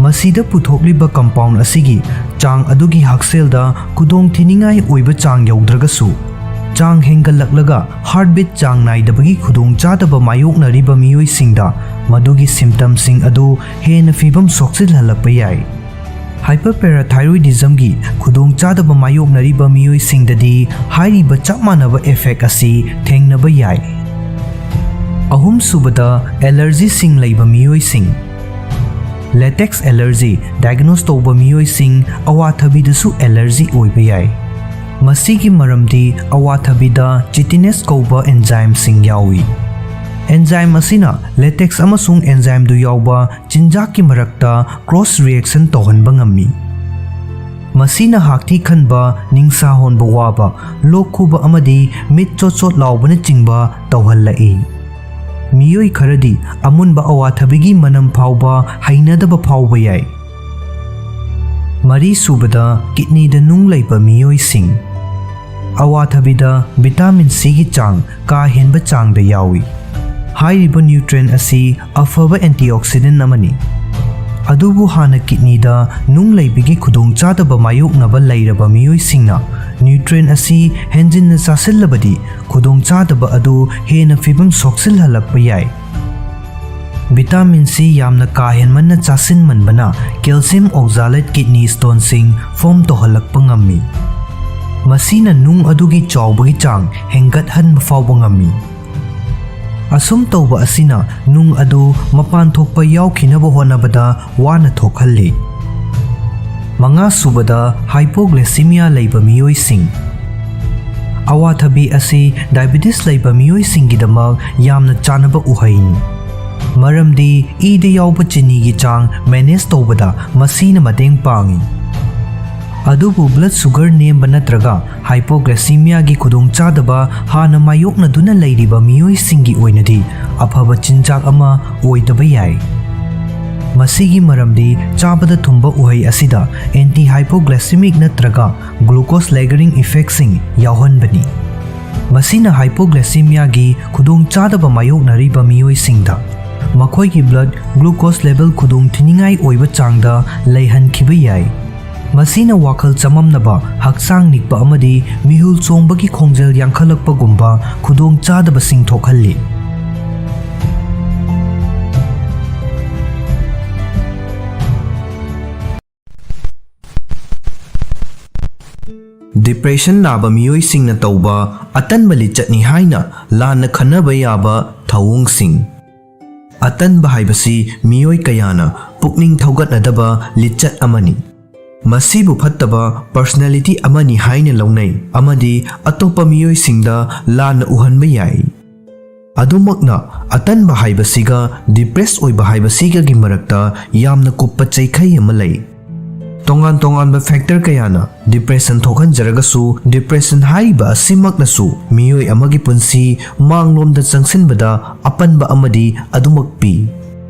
ꯃꯁꯤꯗ ꯄꯨꯊꯣꯛꯂꯤꯕ ꯀꯝꯄꯥꯎꯟ ꯑꯁꯤꯒꯤ ꯆꯥꯡ ꯑꯗꯨꯒꯤ ꯍꯛꯁꯦꯜꯗ ꯈꯨꯗꯣꯡꯊꯤꯅꯤꯡꯉꯥꯏ ꯑꯣꯏꯕ ꯆꯥꯡ ꯌꯧꯗ꯭ꯔꯒꯁꯨ ꯆꯥꯡ ꯍꯦꯟꯒꯠꯂꯛꯂꯒ ꯍꯥꯔꯠꯕꯤꯠ ꯆꯥꯡ ꯅꯥꯏꯗꯕꯒꯤ ꯈꯨꯗꯣꯡꯆꯥꯗꯕ ꯃꯥꯌꯣꯛꯅꯔꯤꯕ ꯃꯤꯑꯣꯏꯁꯤꯡꯗ ꯃꯗꯨꯒꯤ ꯁꯤꯝꯇꯝꯁꯤꯡ ꯑꯗꯨ ꯍꯦꯟꯅ ꯐꯤꯚꯝ ꯁꯣꯛꯆꯤꯜꯍꯜꯂꯛꯄ ꯌꯥꯏ꯫ ꯍꯥꯏꯄꯔꯄꯦꯔꯥꯊꯥꯏꯔꯣꯏꯗꯤꯖꯝꯒꯤ ꯈꯨꯗꯣꯡꯆꯥꯗꯕ ꯃꯥꯌꯣꯛꯅꯔꯤꯕ ꯃꯤꯑꯣꯏꯁꯤꯡꯗꯗꯤ ꯍꯥꯏꯔꯤꯕ ꯆꯞ ꯃꯥꯟꯅꯕ ꯏꯐꯦꯛ ꯑꯁꯤ ꯊꯦꯡꯅꯕ ꯌꯥꯏ꯫ ꯑꯍꯨꯝꯁꯨꯕꯗ, ꯑꯦꯂꯔꯖꯤꯁꯤꯡ ꯂꯩꯕ ꯃꯤꯑꯣꯏꯁꯤꯡ꯫ ꯂꯦꯇꯦꯛꯁ ꯑꯦꯂꯔꯖꯤ ꯗꯥꯏꯒꯅꯣꯁ ꯇꯧꯕ ꯃꯤꯑꯣꯏꯁꯤꯡ ꯑꯋꯥꯊꯕꯤꯗꯁꯨ ꯑꯦꯂꯔꯖꯤ ꯑꯣꯏꯕ ꯌꯥꯏ꯫ ꯃꯁꯤꯒꯤ ꯃꯔꯝꯗꯤ ꯑꯋꯥꯊꯕꯤꯗ ꯆꯤꯇꯤꯅꯦꯁ ꯀꯧꯕ ꯑꯦꯟꯖꯥꯏꯝꯁꯤꯡ ꯌꯥꯎꯏ꯫ ꯑꯦꯟꯖꯥꯏꯝ ꯑꯁꯤꯅ ꯂꯦꯇꯦꯛꯁ ꯑꯃꯁꯨꯡ ꯑꯦꯟꯖꯥꯏꯝꯗꯨ ꯌꯥꯎꯕ ꯆꯤꯟꯖꯥꯛꯀꯤ ꯃꯔꯛꯇ ꯀ꯭ꯔꯣꯁ ꯔꯤꯑꯦꯛꯁꯟ ꯇꯧꯍꯟꯕ ꯉꯝꯃꯤ꯫ ꯃꯁꯤꯅ ꯍꯥꯛꯊꯤ ꯈꯟꯕ, ꯅꯤꯡꯁꯥ ꯍꯣꯟꯕ ꯋꯥꯕ, ꯂꯣꯛ ꯈꯨꯕ ꯑꯃꯗꯤ ꯃꯤꯠ ꯆꯣꯠ-ꯆꯣꯠ ꯂꯥꯎꯕꯅꯆꯤꯡꯕ ꯇꯧꯍꯜꯂꯛꯏ꯫ ꯃꯤꯑꯣꯏ ꯈꯔꯗꯤ ꯑꯃꯨꯟꯕ ꯑꯋꯥꯊꯕꯤꯒꯤ ꯃꯅꯝ ꯐꯥꯎꯕ ꯍꯩꯅꯗꯕ ꯐꯥꯎꯕ ꯌꯥꯏ꯫ ꯃꯔꯤꯁꯨꯕꯗ, ꯀꯤꯗꯅꯤꯗ ꯅꯨꯡ ꯂꯩꯕ ꯃꯤꯑꯣꯏꯁꯤꯡ꯫ ꯑꯋꯥꯊꯕꯤꯗ ꯚꯤꯇꯥꯃꯤꯟ ꯁꯤꯒꯤ ꯆꯥꯡ ꯀꯥ ꯍꯦꯟꯕ ꯆꯥꯡꯗ ꯌꯥꯎꯏ꯫ ꯍꯥꯏꯔꯤꯕ ꯅ꯭ꯌꯨꯇ꯭ꯔꯦꯟ ꯑꯁꯤ ꯑꯐꯕ ꯑꯦꯟꯇꯤꯑꯣꯛꯁꯤꯗꯦꯟ ꯑꯃꯅꯤ꯫ ꯑꯗꯨꯕꯨ ꯍꯥꯟꯅ ꯀꯤꯗꯅꯤꯗ ꯅꯨꯡ ꯂꯩꯕꯒꯤ ꯈꯨꯗꯣꯡꯆꯥꯗꯕ ꯃꯥꯌꯣꯛꯅꯕ ꯂꯩꯔꯕ ꯃꯤꯑꯣꯏꯁꯤꯡꯅ ꯅ꯭ꯌꯨꯇ꯭ꯔꯦꯟ ꯑꯁꯤ ꯍꯦꯟꯖꯤꯟꯅ ꯆꯥꯁꯤꯜꯂꯕꯗꯤ ꯈꯨꯗꯣꯡꯆꯥꯗꯕ ꯑꯗꯨ ꯍꯦꯟꯅ ꯐꯤꯚꯝ ꯁꯣꯛꯆꯤꯜꯍꯜꯂꯛꯄ ꯌꯥꯏ꯫ ꯚꯤꯇꯥꯃꯤꯟ ꯁꯤ ꯌꯥꯝꯅ ꯀꯥ ꯍꯦꯟꯃꯟꯅ ꯆꯥꯁꯤꯟꯃꯟꯕꯅ ꯀꯦꯜꯁꯤꯌꯝ ꯑꯣꯛꯖꯥꯂꯦꯠ ꯀꯤꯗꯅꯤ ꯁ꯭ꯇꯣꯟꯁꯤꯡ ꯐꯣꯝ ꯇꯧꯍꯜꯂꯛꯄ ꯉꯝꯃꯤ꯫ ꯃꯁꯤꯅ ꯅꯨꯡ ꯑꯗꯨꯒꯤ ꯆꯥꯎꯕꯒꯤ ꯆꯥꯡ ꯍꯦꯟꯒꯠꯍꯟꯕ ꯐꯥꯎꯕ ꯉꯝꯃꯤ꯫ ꯑꯁꯨꯝ ꯇꯧꯕ ꯑꯁꯤꯅ ꯅꯨꯡ ꯑꯗꯨ ꯃꯄꯥꯟ ꯊꯣꯛꯄ ꯌꯥꯎꯈꯤꯅꯕ ꯍꯣꯠꯅꯕꯗ ꯋꯥꯅ ꯊꯣꯛꯍꯜꯂꯤ꯫ ꯃꯉꯥꯁꯨꯕꯗ, ꯍꯥꯏꯄꯣꯒ꯭ꯂꯥꯏꯁꯦꯃꯤꯌꯥ ꯂꯩꯕ ꯃꯤꯑꯣꯏꯁꯤꯡ꯫ ꯑꯋꯥꯊꯕꯤ ꯑꯁꯤ ꯗꯥꯏꯕꯦꯇꯤꯁ ꯂꯩꯕ ꯃꯤꯑꯣꯏꯁꯤꯡꯒꯤꯗꯃꯛ ꯌꯥꯝꯅ ꯆꯥꯅꯕ ꯎꯍꯩꯅꯤ, ꯃꯔꯝꯗꯤ ꯏꯗ ꯌꯥꯎꯕ ꯆꯤꯅꯤꯒꯤ ꯆꯥꯡ ꯃꯦꯅꯦꯖ ꯇꯧꯕꯗ ꯃꯁꯤꯅ ꯃꯇꯦꯡ ꯄꯥꯡꯏ꯫ ꯑꯗꯨꯕꯨ ꯕ꯭ꯂꯗ ꯁꯨꯒꯔ ꯅꯦꯝꯕ ꯅꯠꯇ꯭ꯔꯒ ꯍꯥꯏꯄꯣꯒ꯭ꯂꯥꯏꯁꯦꯃꯤꯌꯥꯒꯤ ꯈꯨꯗꯣꯡꯆꯥꯗꯕ ꯍꯥꯟꯅ ꯃꯥꯌꯣꯛꯅꯗꯨꯅ ꯂꯩꯔꯤꯕ ꯃꯤꯑꯣꯏꯁꯤꯡꯒꯤ ꯑꯣꯏꯅꯗꯤ ꯑꯐꯕ ꯆꯤꯟꯖꯥꯛ ꯑꯃ ꯑꯣꯏꯗꯕ ꯌꯥꯏ꯫ ꯃꯁꯤꯒꯤ ꯃꯔꯝꯗꯤ ꯆꯥꯕꯗ ꯊꯨꯝꯕ ꯎꯍꯩ ꯑꯁꯤꯗ ꯑꯦꯟꯇꯤ ꯍꯥꯏꯄꯣꯒ꯭ꯂꯥꯏꯁꯦꯃꯤꯛ ꯅꯠꯇ꯭ꯔꯒ ꯒ꯭ꯂꯨꯀꯣꯁ ꯂꯦꯒꯔꯤꯡ ꯏꯐꯦꯛꯁꯤꯡ ꯌꯥꯎꯍꯟꯕꯅꯤ꯫ ꯃꯁꯤꯅ ꯍꯥꯏꯄꯣꯒ꯭ꯂꯥꯏꯁꯦꯃꯤꯌꯥꯒꯤ ꯈꯨꯗꯣꯡꯆꯥꯗꯕ ꯃꯥꯌꯣꯛꯅꯔꯤꯕ ꯃꯤꯑꯣꯏꯁꯤꯡꯗ ꯃꯈꯣꯏꯒꯤ ꯕ꯭ꯂꯗ ꯒ꯭ꯂꯨꯀꯣꯁ ꯂꯦꯚꯦꯜ ꯈꯨꯗꯣꯡꯊꯤꯅꯤꯡꯉꯥꯏ ꯑꯣꯏꯕ ꯆꯥꯡꯗ ꯂꯩꯍꯟꯈꯤꯕ ꯌꯥꯏ꯫ ꯃꯁꯤꯅ ꯋꯥꯈꯜ ꯆꯃꯝꯅꯕ, ꯍꯛꯆꯥꯡ ꯅꯤꯛꯄ ꯑꯃꯗꯤ ꯃꯤꯍꯨꯜ ꯆꯣꯡꯕꯒꯤ ꯈꯣꯡꯖꯦꯜ ꯌꯥꯡꯈꯠꯂꯛꯄꯒꯨꯝꯕ ꯈꯨꯗꯣꯡꯆꯥꯗꯕꯁꯤꯡ ꯊꯣꯛꯍꯜꯂꯤ꯫ ꯗꯤꯄ꯭ꯔꯦꯁꯟ ꯅꯥꯕ ꯃꯤꯑꯣꯏꯁꯤꯡꯅ ꯇꯧꯕ ꯑꯇꯟꯕ ꯂꯤꯆꯠꯅꯤ ꯍꯥꯏꯅ ꯂꯥꯟꯅ ꯈꯟꯅꯕ ꯌꯥꯕ ꯊꯧꯑꯣꯡꯁꯤꯡ꯫ ꯑꯇꯟꯕ ꯍꯥꯏꯕꯁꯤ ꯃꯤꯑꯣꯏ ꯀꯌꯥꯅ ꯄꯨꯛꯅꯤꯡ ꯊꯧꯒꯠꯅꯗꯕ ꯂꯤꯆꯠ ꯑꯃꯅꯤ꯫ ꯃꯁꯤꯕꯨ ꯐꯠꯇꯕ ꯄꯔꯁꯣꯅꯦꯂꯤꯇꯤ ꯑꯃꯅꯤ ꯍꯥꯏꯅ ꯂꯧꯅꯩ ꯑꯃꯗꯤ ꯑꯇꯣꯞꯄ ꯃꯤꯑꯣꯏꯁꯤꯡꯗ ꯂꯥꯟꯅ ꯎꯍꯟꯕ ꯌꯥꯏ꯫ ꯑꯗꯨꯃꯛꯅ ꯑꯇꯟꯕ ꯍꯥꯏꯕꯁꯤꯒ ꯗꯤꯄ꯭ꯔꯦꯁ ꯑꯣꯏꯕ ꯍꯥꯏꯕꯁꯤꯒꯒꯤ ꯃꯔꯛꯇ ꯌꯥꯝꯅ ꯀꯨꯞꯄ ꯆꯩꯈꯩ ꯑꯃ ꯂꯩ꯫ ꯇꯣꯉꯥꯟ ꯇꯣꯉꯥꯟꯕ ꯐꯦꯛꯇꯔ ꯀꯌꯥꯅ ꯗꯤꯄ꯭ꯔꯦꯁꯟ ꯊꯣꯛꯍꯟꯖꯔꯒꯁꯨ ꯗꯤꯄ꯭ꯔꯦꯁꯟ ꯍꯥꯏꯔꯤꯕ ꯑꯁꯤꯃꯛꯅꯁꯨ ꯃꯤꯑꯣꯏ ꯑꯃꯒꯤ ꯄꯨꯟꯁꯤ ꯃꯥꯡꯂꯣꯝꯗ ꯆꯪꯁꯤꯟꯕꯗ ꯑꯄꯟꯕ ꯑꯃꯗꯤ ꯑꯗꯨꯃꯛ ꯄꯤ꯫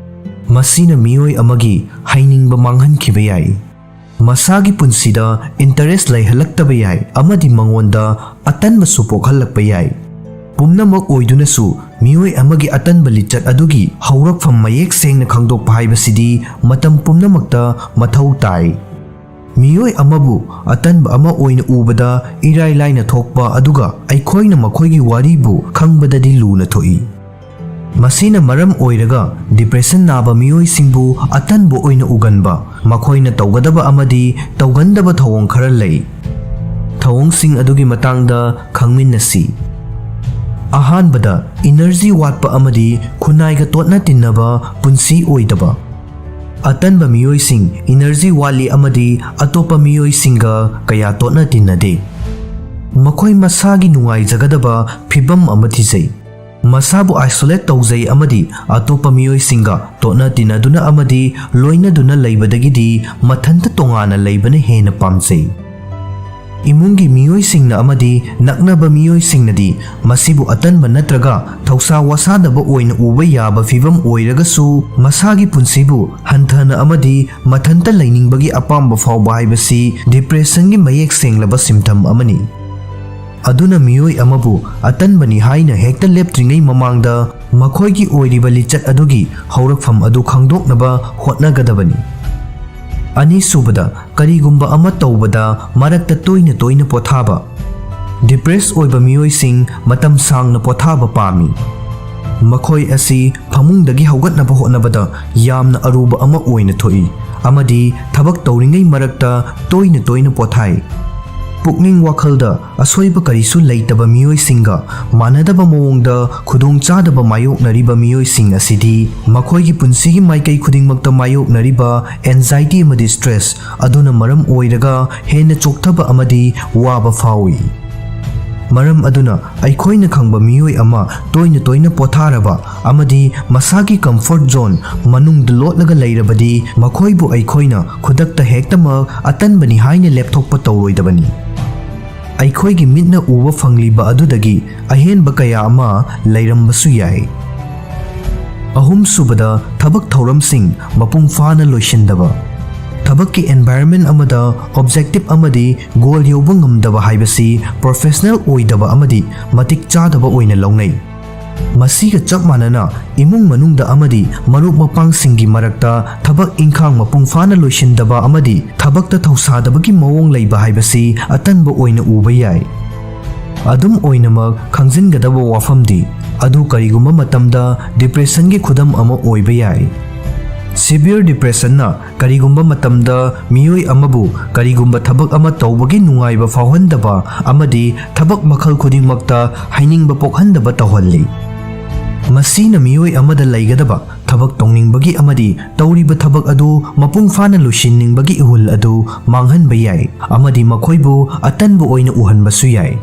ꯃꯁꯤꯅ ꯃꯤꯑꯣꯏ ꯑꯃꯒꯤ ꯍꯩꯅꯤꯡꯕ ꯃꯥꯡꯍꯟꯈꯤꯕ ꯌꯥꯏ, ꯃꯁꯥꯒꯤ ꯄꯨꯟꯁꯤꯗ ꯏꯟꯇꯔꯦꯁ ꯂꯩꯍꯜꯂꯛꯇꯕ ꯌꯥꯏ ꯑꯃꯗꯤ ꯃꯉꯣꯟꯗ ꯑꯇꯟꯕꯁꯨ ꯄꯣꯛꯍꯜꯂꯛꯄ ꯌꯥꯏ꯫ ꯄꯨꯝꯅꯃꯛ ꯑꯣꯏꯗꯨꯅꯁꯨ ꯃꯤꯑꯣꯏ ꯑꯃꯒꯤ ꯑꯇꯟꯕ ꯂꯤꯆꯠ ꯑꯗꯨꯒꯤ ꯍꯧꯔꯛꯐꯝ ꯃꯌꯦꯛ ꯁꯦꯡꯅ ꯈꯪꯗꯣꯛꯄ ꯍꯥꯏꯕꯁꯤꯗꯤ ꯃꯇꯝ ꯄꯨꯝꯅꯃꯛꯇ ꯃꯊꯧ ꯇꯥꯏ꯫ ꯃꯤꯑꯣꯏ ꯑꯃꯕꯨ ꯑꯇꯟꯕ ꯑꯃ ꯑꯣꯏꯅ ꯎꯕꯗ ꯏꯔꯥꯏ ꯂꯥꯏꯅ ꯊꯣꯛꯄ ꯑꯗꯨꯒ ꯑꯩꯈꯣꯏꯅ ꯃꯈꯣꯏꯒꯤ ꯋꯥꯔꯤꯕꯨ ꯈꯪꯕꯗꯗꯤ ꯂꯨꯅ ꯊꯣꯛꯏ꯫ ꯃꯁꯤꯅ ꯃꯔꯝ ꯑꯣꯏꯔꯒ ꯗꯤꯄ꯭ꯔꯦꯁꯟ ꯅꯥꯕ ꯃꯤꯑꯣꯏꯁꯤꯡꯕು ꯑꯇꯟꯕ ꯑꯣꯏꯅ ꯎꯒꯟꯕ, ꯃꯈꯣꯏꯅ ꯇꯧꯒꯗꯕ ꯑꯃꯗꯤ ꯇꯧꯒꯟꯗꯕ ꯊꯧꯑꯣꯡ ꯈꯔ ꯂꯩ꯫ ꯊꯧꯑꯣꯡꯁꯤꯡ ꯑꯗꯨꯒꯤ ꯃꯇꯥꯡꯗ ꯈꯪꯃꯤꯟꯅꯁꯤ꯫ ꯑꯍꯥꯟꯕꯗ, ꯏꯅꯔꯖꯤ ꯋꯥꯠꯄ ꯑꯃꯗꯤ ꯈꯨꯟꯅꯥꯏꯒ ꯇꯣꯠꯅ ꯇꯤꯟꯅꯕ ꯄꯨꯟꯁꯤ ꯑꯣꯏꯗꯕ꯫ ꯑꯇꯟꯕ ꯃꯤꯑꯣꯏꯁꯤꯡ ꯏꯅꯔꯖꯤ ꯋꯥꯠꯂꯤ ꯑꯃꯗꯤ ꯑꯇꯣꯞꯄ ꯃꯤꯑꯣꯏꯁꯤꯡꯒ ꯀꯌꯥ ꯇꯣꯠꯅ ꯇꯤꯟꯅꯗꯦ꯫ ꯃꯈꯣꯏ ꯃꯁꯥꯒꯤ ꯅꯨꯡꯉꯥꯏꯖꯒꯗꯕ ꯐꯤꯚꯝ ꯑꯃ ꯊꯤꯖꯩ, ꯃꯁꯥꯕꯨ ꯑꯥꯏꯁꯣꯂꯦꯠ ꯇꯧꯖꯩ ꯑꯃꯗꯤ ꯑꯇꯣꯞꯄ ꯃꯤꯑꯣꯏꯁꯤꯡꯒ ꯇꯣꯠꯅ ꯇꯤꯟꯅꯗꯨꯅ ꯑꯃꯗꯤ ꯂꯣꯏꯅꯗꯨꯅ ꯂꯩꯕꯗꯒꯤꯗꯤ ꯃꯊꯟꯇ ꯇꯣꯉꯥꯟꯅ ꯂꯩꯕꯅ ꯍꯦꯟꯅ ꯄꯥꯝꯖꯩ꯫ ꯏꯃꯨꯡꯒꯤ ꯃꯤꯑꯣꯏꯁꯤꯡꯅ ꯑꯃꯗꯤ ꯅꯛꯅꯕ ꯃꯤꯑꯣꯏꯁꯤꯡꯅꯗꯤ ꯃꯁꯤꯕꯨ ꯑꯇꯟꯕ ꯅꯠꯇ꯭ꯔꯒ ꯊꯧꯁꯥ ꯋꯥꯁꯥꯗꯕ ꯑꯣꯏꯅ ꯎꯕ ꯌꯥꯕ ꯐꯤꯚꯝ ꯑꯣꯏꯔꯒꯁꯨ ꯃꯁꯥꯒꯤ ꯄꯨꯟꯁꯤꯕꯨ ꯍꯟꯊꯅ ꯑꯃꯗꯤ ꯃꯊꯟꯇ ꯂꯩꯅꯤꯡꯕꯒꯤ ꯑꯄꯥꯝꯕ ꯐꯥꯎꯕ ꯍꯥꯏꯕꯁꯤ ꯗꯤꯄ꯭ꯔꯦꯁꯟꯒꯤ ꯃꯌꯦꯛ ꯁꯦꯡꯂꯕ ꯁꯤꯝꯇꯝ ꯑꯃꯅꯤ꯫ ꯑꯗꯨꯅ ꯃꯤꯑꯣꯏ ꯑꯃꯕꯨ ꯑꯇꯟꯕꯅꯤ ꯍꯥꯏꯅ ꯍꯦꯛꯇ ꯂꯦꯞꯇ꯭ꯔꯤꯉꯩ ꯃꯃꯥꯡꯗ ꯃꯈꯣꯏꯒꯤ ꯑꯣꯏꯔꯤꯕ ꯂꯤꯆꯠ ꯑꯗꯨꯒꯤ ꯍꯧꯔꯛꯐꯝ ꯑꯗꯨ ꯈꯪꯗꯣꯛꯅꯕ ꯍꯣꯠꯅꯒꯗꯕꯅꯤ꯫ ꯑꯅꯤꯁꯨꯕꯗ, ꯀꯔꯤꯒꯨꯝꯕ ꯑꯃ ꯇꯧꯕꯗ ꯃꯔꯛꯇ ꯇꯣꯏꯅ ꯇꯣꯏꯅ ꯄꯣꯊꯥꯕ꯫ ꯗꯤꯄ꯭ꯔꯦꯁ ꯑꯣꯏꯕ ꯃꯤꯑꯣꯏꯁꯤꯡ ꯃꯇꯝ ꯁꯥꯡꯅ ꯄꯣꯊꯥꯕ ꯄꯥꯝꯃꯤ꯫ ꯃꯈꯣꯏ ꯑꯁꯤ ꯐꯃꯨꯡꯗꯒꯤ ꯍꯧꯒꯠꯅꯕ ꯍꯣꯠꯅꯕꯗ ꯌꯥꯝꯅ ꯑꯔꯨꯕ ꯑꯃ ꯑꯣꯏꯅ ꯊꯣꯛꯏ ꯑꯃꯗꯤ ꯊꯕꯛ ꯇꯧꯔꯤꯉꯩ ꯃꯔꯛꯇ ꯇꯣꯏꯅ ꯇꯣꯏꯅ ꯄꯣꯊꯥꯏ꯫ ꯄꯨꯛꯅꯤꯡ ꯋꯥꯈꯜꯗ ꯑꯁꯣꯏꯕ ꯀꯔꯤꯁꯨ ꯂꯩꯇꯕ ꯃꯤꯑꯣꯏꯁꯤꯡꯒ ꯃꯥꯟꯅꯗꯕ ꯃꯑꯣꯡꯗ ꯈꯨꯗꯣꯡꯆꯥꯗꯕ ꯃꯥꯌꯣꯛꯅꯔꯤꯕ ꯃꯤꯑꯣꯏꯁꯤꯡ ꯑꯁꯤꯗꯤ ꯃꯈꯣꯏꯒꯤ ꯄꯨꯟꯁꯤꯒꯤ ꯃꯥꯏꯀꯩ ꯈꯨꯗꯤꯡꯃꯛꯇ ꯃꯥꯌꯣꯛꯅꯔꯤꯕ ꯑꯦꯟꯖꯥꯏꯇꯤ ꯑꯃꯗꯤ ꯁ꯭ꯇ꯭ꯔꯦꯁ ꯑꯗꯨꯅ ꯃꯔꯝ ꯑꯣꯏꯔꯒ ꯍꯦꯟꯅ ꯆꯣꯛꯊꯕ ꯑꯃꯗꯤ ꯋꯥꯕ ꯐꯥꯎꯏ꯫ ꯃꯔꯝ ꯑꯗꯨꯅ ꯑꯩꯈꯣꯏꯅ ꯈꯪꯕ ꯃꯤꯑꯣꯏ ꯑꯃ ꯇꯣꯏꯅ ꯇꯣꯏꯅ ꯄꯣꯊꯥꯔꯕ ꯑꯃꯗꯤ ꯃꯁꯥꯒꯤ ꯀꯝꯐꯣꯔꯠ ꯖꯣꯟ ꯃꯅꯨꯡꯗ ꯂꯣꯠꯂꯒ ꯂꯩꯔꯕꯗꯤ ꯃꯈꯣꯏꯕꯨ ꯑꯩꯈꯣꯏꯅ ꯈꯨꯗꯛꯇ ꯍꯦꯛꯇꯃꯛ ꯑꯇꯟꯕꯅꯤ ꯍꯥꯏꯅ ꯂꯦꯞꯊꯣꯛꯄ ꯇꯧꯔꯣꯏꯗꯕꯅꯤ꯫ ꯑꯩꯈꯣꯏꯒꯤ ꯃꯤꯠꯅ ꯎꯕ ꯐꯪꯂꯤꯕ ꯑꯗꯨꯗꯒꯤ ꯑꯍꯦꯟꯕ ꯀꯌꯥ ꯑꯃ ꯂꯩꯔꯝꯕꯁꯨ ꯌꯥꯏ꯫ ꯑꯍꯨꯝꯁꯨꯕꯗ, ꯊꯕꯛ ꯊꯧꯔꯝꯁꯤꯡ ꯃꯄꯨꯡ ꯐꯥꯅ ꯂꯣꯏꯁꯤꯟꯗꯕ꯫ ꯊꯕꯛꯀꯤ ꯑꯦꯟꯚꯥꯏꯔꯟꯃꯦꯟꯠ ꯑꯃꯗ ꯑꯣꯕꯖꯦꯛꯇꯤꯚ ꯑꯃꯗꯤ ꯒꯣꯜ ꯌꯧꯕ ꯉꯝꯗꯕ ꯍꯥꯏꯕꯁꯤ ꯄ꯭ꯔꯣꯐꯦꯁꯅꯦꯜ ꯑꯣꯏꯗꯕ ꯑꯃꯗꯤ ꯃꯇꯤꯛ ꯆꯥꯗꯕ ꯑꯣꯏꯅ ꯂꯧꯅꯩ꯫ ꯃꯁꯤꯒ ꯆꯞ ꯃꯥꯟꯅꯅ ꯏꯃꯨꯡ ꯃꯅꯨꯡꯗ ꯑꯃꯗꯤ ꯃꯔꯨꯞ ꯃꯄꯥꯡꯁꯤꯡꯒꯤ ꯃꯔꯛꯇ ꯊꯕꯛ ꯏꯟꯈꯥꯡ ꯃꯄꯨꯡ ꯐꯥꯅ ꯂꯣꯏꯁꯤꯟꯗꯕ ꯑꯃꯗꯤ ꯊꯕꯛꯇ ꯊꯧꯁꯥꯗꯕꯒꯤ ꯃꯑꯣꯡ ꯂꯩꯕ ꯍꯥꯏꯕꯁꯤ ꯑꯇꯟꯕ ꯑꯣꯏꯅ ꯎꯕ ꯌꯥꯏ꯫ ꯑꯗꯨꯝ ꯑꯣꯏꯅꯃꯛ ꯈꯪꯖꯤꯟꯒꯗꯕ ꯋꯥꯐꯝꯗꯤ ꯑꯗꯨ ꯀꯔꯤꯒꯨꯝꯕ ꯃꯇꯝꯗ ꯗꯤꯄ꯭ꯔꯦꯁꯟꯒꯤ ꯈꯨꯗꯝ ꯑꯃ ꯑꯣꯏꯕ ꯌꯥꯏ꯫ ꯁꯤꯚꯤꯌꯔ ꯗꯤꯄ꯭ꯔꯦꯁꯟꯅ ꯀꯔꯤꯒꯨꯝꯕ ꯃꯇꯝꯗ ꯃꯤꯑꯣꯏ ꯑꯃꯕꯨ ꯀꯔꯤꯒꯨꯝꯕ ꯊꯕꯛ ꯑꯃ ꯇꯧꯕꯒꯤ ꯅꯨꯡꯉꯥꯏꯕ ꯐꯥꯎꯍꯟꯗꯕ ꯑꯃꯗꯤ ꯊꯕꯛ ꯃꯈꯜ ꯈꯨꯗꯤꯡꯃꯛꯇ ꯍꯩꯅꯤꯡꯕ ꯄꯣꯛꯍꯟꯗꯕ ꯇꯧꯍꯜꯂꯤ꯫ ꯃꯁꯤꯅ ꯃꯤꯑꯣꯏ ꯑꯃꯗ ꯂꯩꯒꯗꯕ ꯊꯕꯛ ꯇꯧꯅꯤꯡꯕꯒꯤ ꯑꯃꯗꯤ ꯇꯧꯔꯤꯕ ꯊꯕꯛ ꯑꯗꯨ ꯃꯄꯨꯡ ꯐꯥꯅ ꯂꯣꯏꯁꯤꯟꯅꯤꯡꯕꯒꯤ ꯏꯍꯨꯜ ꯑꯗꯨ ꯃꯥꯡꯍꯟꯕ ꯌꯥꯏ ꯑꯃꯗꯤ ꯃꯈꯣꯏꯕꯨ ꯑꯇꯟꯕ ꯑꯣꯏꯅ ꯎꯍꯟꯕꯁꯨ ꯌꯥꯏ꯫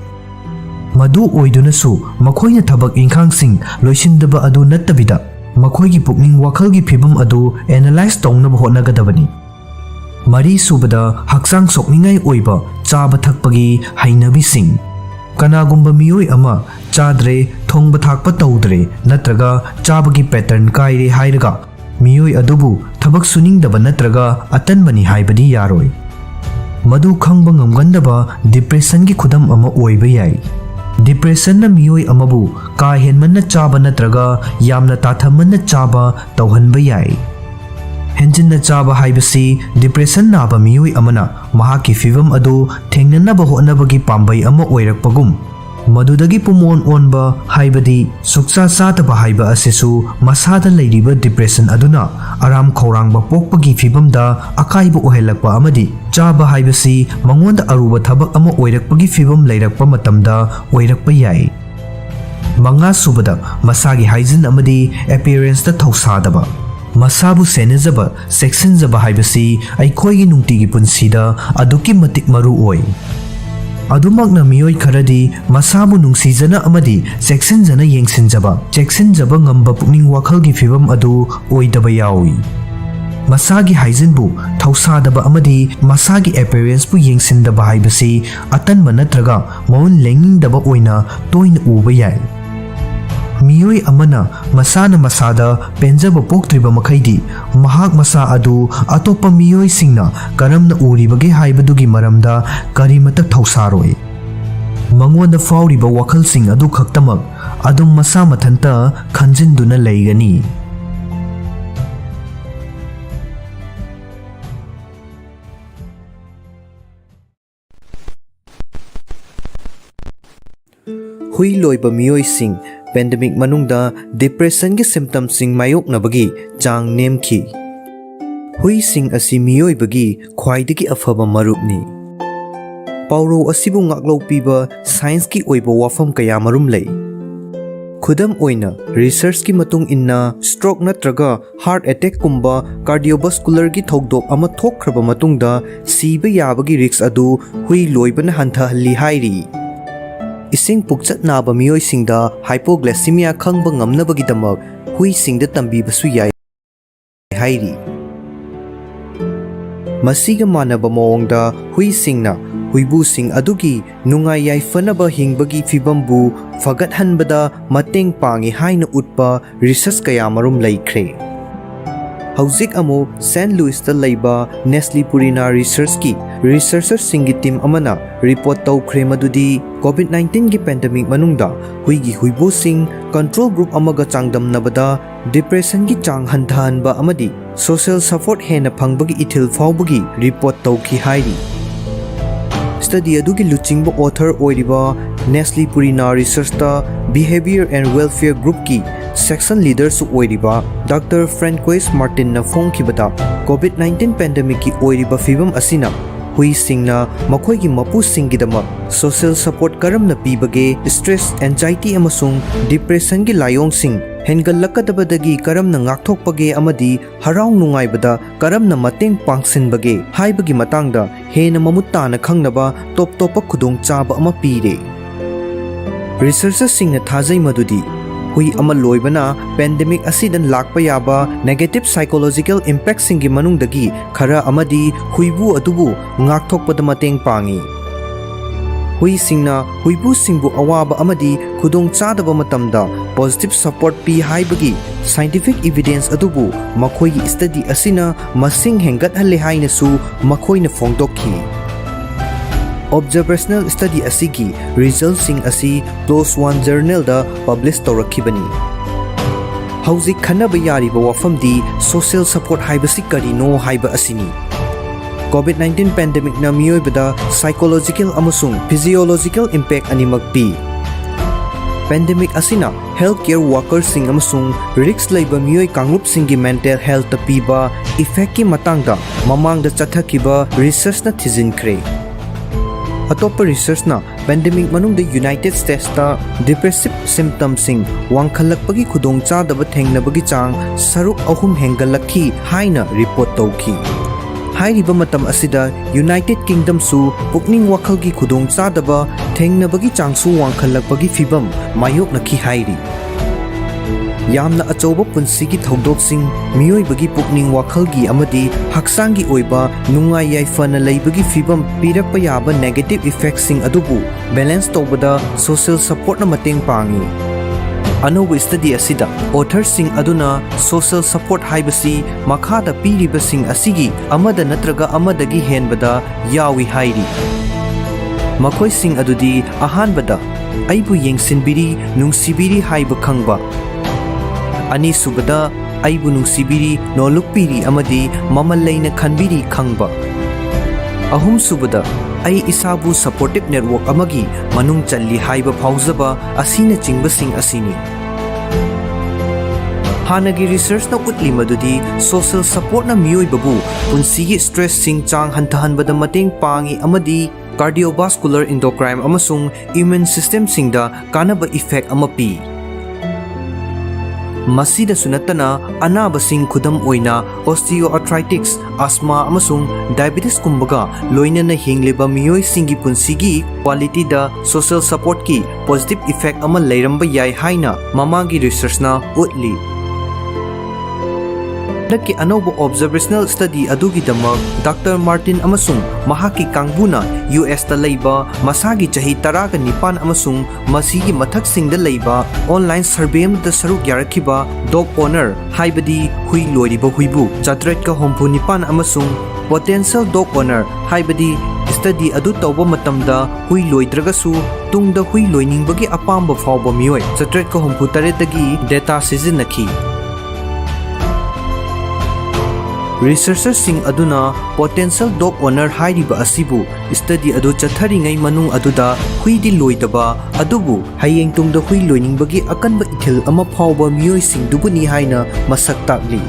Madu oidunasu makoina thabak ingkhangsing loisindaba adu nattabida makoigi pukning wakhalgi phibam adu analyze tawnaba hotnagadabani. Mari subada hakchang sokningai oiba chaba thakpagi hainabising. Kanagumba miyoi ama chadre thongba thakpa tawdre natraga chabagi pattern kaire hairaga miyoi adubu thabak suningdaba natraga atanbani haibadi yaroi. Madu khangba ngamgandaba depression gi khudam ama oiba yai. Depression na miyoi amabu ka henmanna chaba natraga yamna tathamanna chaba tawhanba yai. Henjinna chaba haibasi depression naba miyoi amana mahaki fivam adu thengnanaba hotnabagi pambai ama oirakpagum madudagi pumon onba haibadi suksa sataba haiba asesu masada leiriba depression aduna aram khorangba pokpagi fivamda akaiba ohelakpa amadi chaba haibasi mangonda aruba thabak ama oirakpagi fivam leirakpa matamda oirakpa yai. Manga subada masagi hygiene amadi appearance ta thausadaba Masabu senezaba sexinzaba haibasi aikhoigi nungtigi punsida aduki matik maru oi. Adumakna miyoi kharadi masabu nungsijana amadi sexinjana yengsinjaba cheksinjaba ngamba pukning wakhalgi fibam adu oidaba yawi. Masagi hygiene bu thausadaba amadi masagi appearance bu yengsindaba haibasi atanba natraga maun lengingdaba oina toina uba yai. Miyoi amana masana masada penjaba poktriba makhaidi mahak masa adu atopa miyoi singna karamna uribage haibadugi maramda karimatak thausaroi. Mangonda fauriba wakhal sing adu khaktamak adum masa mathanta khanjinduna leigani. Hui loiba miyoi sing pandemic manungda depression gi symptoms sing mayok nabagi chang nemki. Hui sing asi miyoi bagi khwaidagi afaba marupni. Pauro asibu ngaklo piba science ki oiba wafam kaya marum lei. Khudam oina research ki matung inna stroke natraga heart attack kumba cardiovascular gi thokdok ama thokhraba matungda siba yabagi risks adu hui loibana hanthahalli hairi. Ising pukchat naba miyoi singda hypoglycemia khangba ngamnabagi damak hui singda tambibasu yai hairi. Masiga manaba mawongda hui singna huibu sing adugi nungai yaifanaba hingbagi fibambu fagathanbada mateng pangi haina utpa research kaya marum laikre. Hauzik amo St. Louis ta laiba Manipuri research ki researcher singi team amana report tawkhre madudi COVID-19 gi pandemic manungda huigi huibu sing control group amaga changdamnabada depression gi chang hanthanba amadi social support hena phangbagi ithil fawbagi report tawki hairi. Study adugi luchingba author oiriba Manipuri research ta behavior and welfare group ki section leader su oiriba Dr. Francois Martin na phongkibada COVID-19 pandemic ki oiriba fibam asina hui singna makhoi gi mapu singidama social support karam na pibage stress anxiety amasung depression gi layong sing hengalakadabadagi karam na ngakthokpage amadi harau nungaibada karam na mateng pangsinbage haibagi matangda hena mamuttana khangnaba top topa khudong chaba ama pire. Researchers singna thajai madudi hui ama loibana pandemic asidan lakpa yaba negative psychological impact singi manungdagi khara amadi huibu adubu ngakthokpada mateng pangi. Hui singna huibu singbu awaba amadi khudong chadaba matamda positive support pi haibagi scientific evidence adubu makhoi study asina masing hengathalle haina su makhoina phongdokhi. Observational study asigi results sing asi PLOS ONE journal da publish tawrakhibani. Hauzik khanaba yariba wafamdi social support haibasi karino haiba asini. COVID-19 pandemic na miyoibada psychological amasung physiological impact animak pi. Pandemic asina healthcare workers sing amasung risks laiba miyoy kangrup singi mental health ta piba effect ki matangda mamangda chathakiba research na thijinkre. Atopa research na pandemic manung the United States ta depressive symptoms sing wangkhalakpagi khudong chadaba thengnabagi chang saruk ahum hengalakhi haina report tawki. Hairiba matam asida United Kingdom su pukning wakhalgi khudong chadaba thengnabagi changsu wangkhalakpagi fibam mayoknaki hairi. Yamna achoba punsigi thongdoksing miyoibagi pukning wakhalgi amadi hakchanggi oiba nungai yaifana leibagi fibam pirakpa yaba negative effects sing adubu balance tobada social support na mateng pangi. Anoba study asida author sing aduna social support haibasi makhada piriba sing asigi amada natraga amadagi henbada yawi hairi. Makhoi sing adudi ahanbada aibu yengsinbiri nungsibiri haiba khangba. Ani subada aibu nungsibiri nolukpiri amadi mamalaina khanbiri khangba. Ahum subada ai isabu supportive network amagi manung challi haiba phauzaba asina chingbasing asini. Hanagi research na utli madudi social support na miyoi babu punsigi stress sing chang hantahanbada mateng pangi amadi cardiovascular endocrine amasung immune system singda kanaba effect amapi. Masida sunatana anabasing khudam oina osteoarthritis, asthma amasung diabetes kumbaga loinana hingliba miyoi singi punsigi quality da social support ki positive effect ama leiramba yai haina mamagi research na utli. Laki anobo observational study adugi damak Dr. Martin amasung mahaki kangbuna US ta leiba masagi chahi taraga nipan amasung masigi mathak singda leiba online survey da saruk yarakhiba dog owner haibadi hui loiriba huibu chatret ka hompu nipan amasung potential dog owner haibadi study adu tawba matamda hui loidragasu tungda hui loiningbagi apamba fawba miyoi chatret ka hompu taredagi data sizinaki. Researchers sing aduna potential dog owner hairiba asibu study adu chatharingai manung aduda hui di loidaba adubu hayeng tungda hui loiningbagi akanba ithil ama phawba miyoi sing dubuni haina masak takli.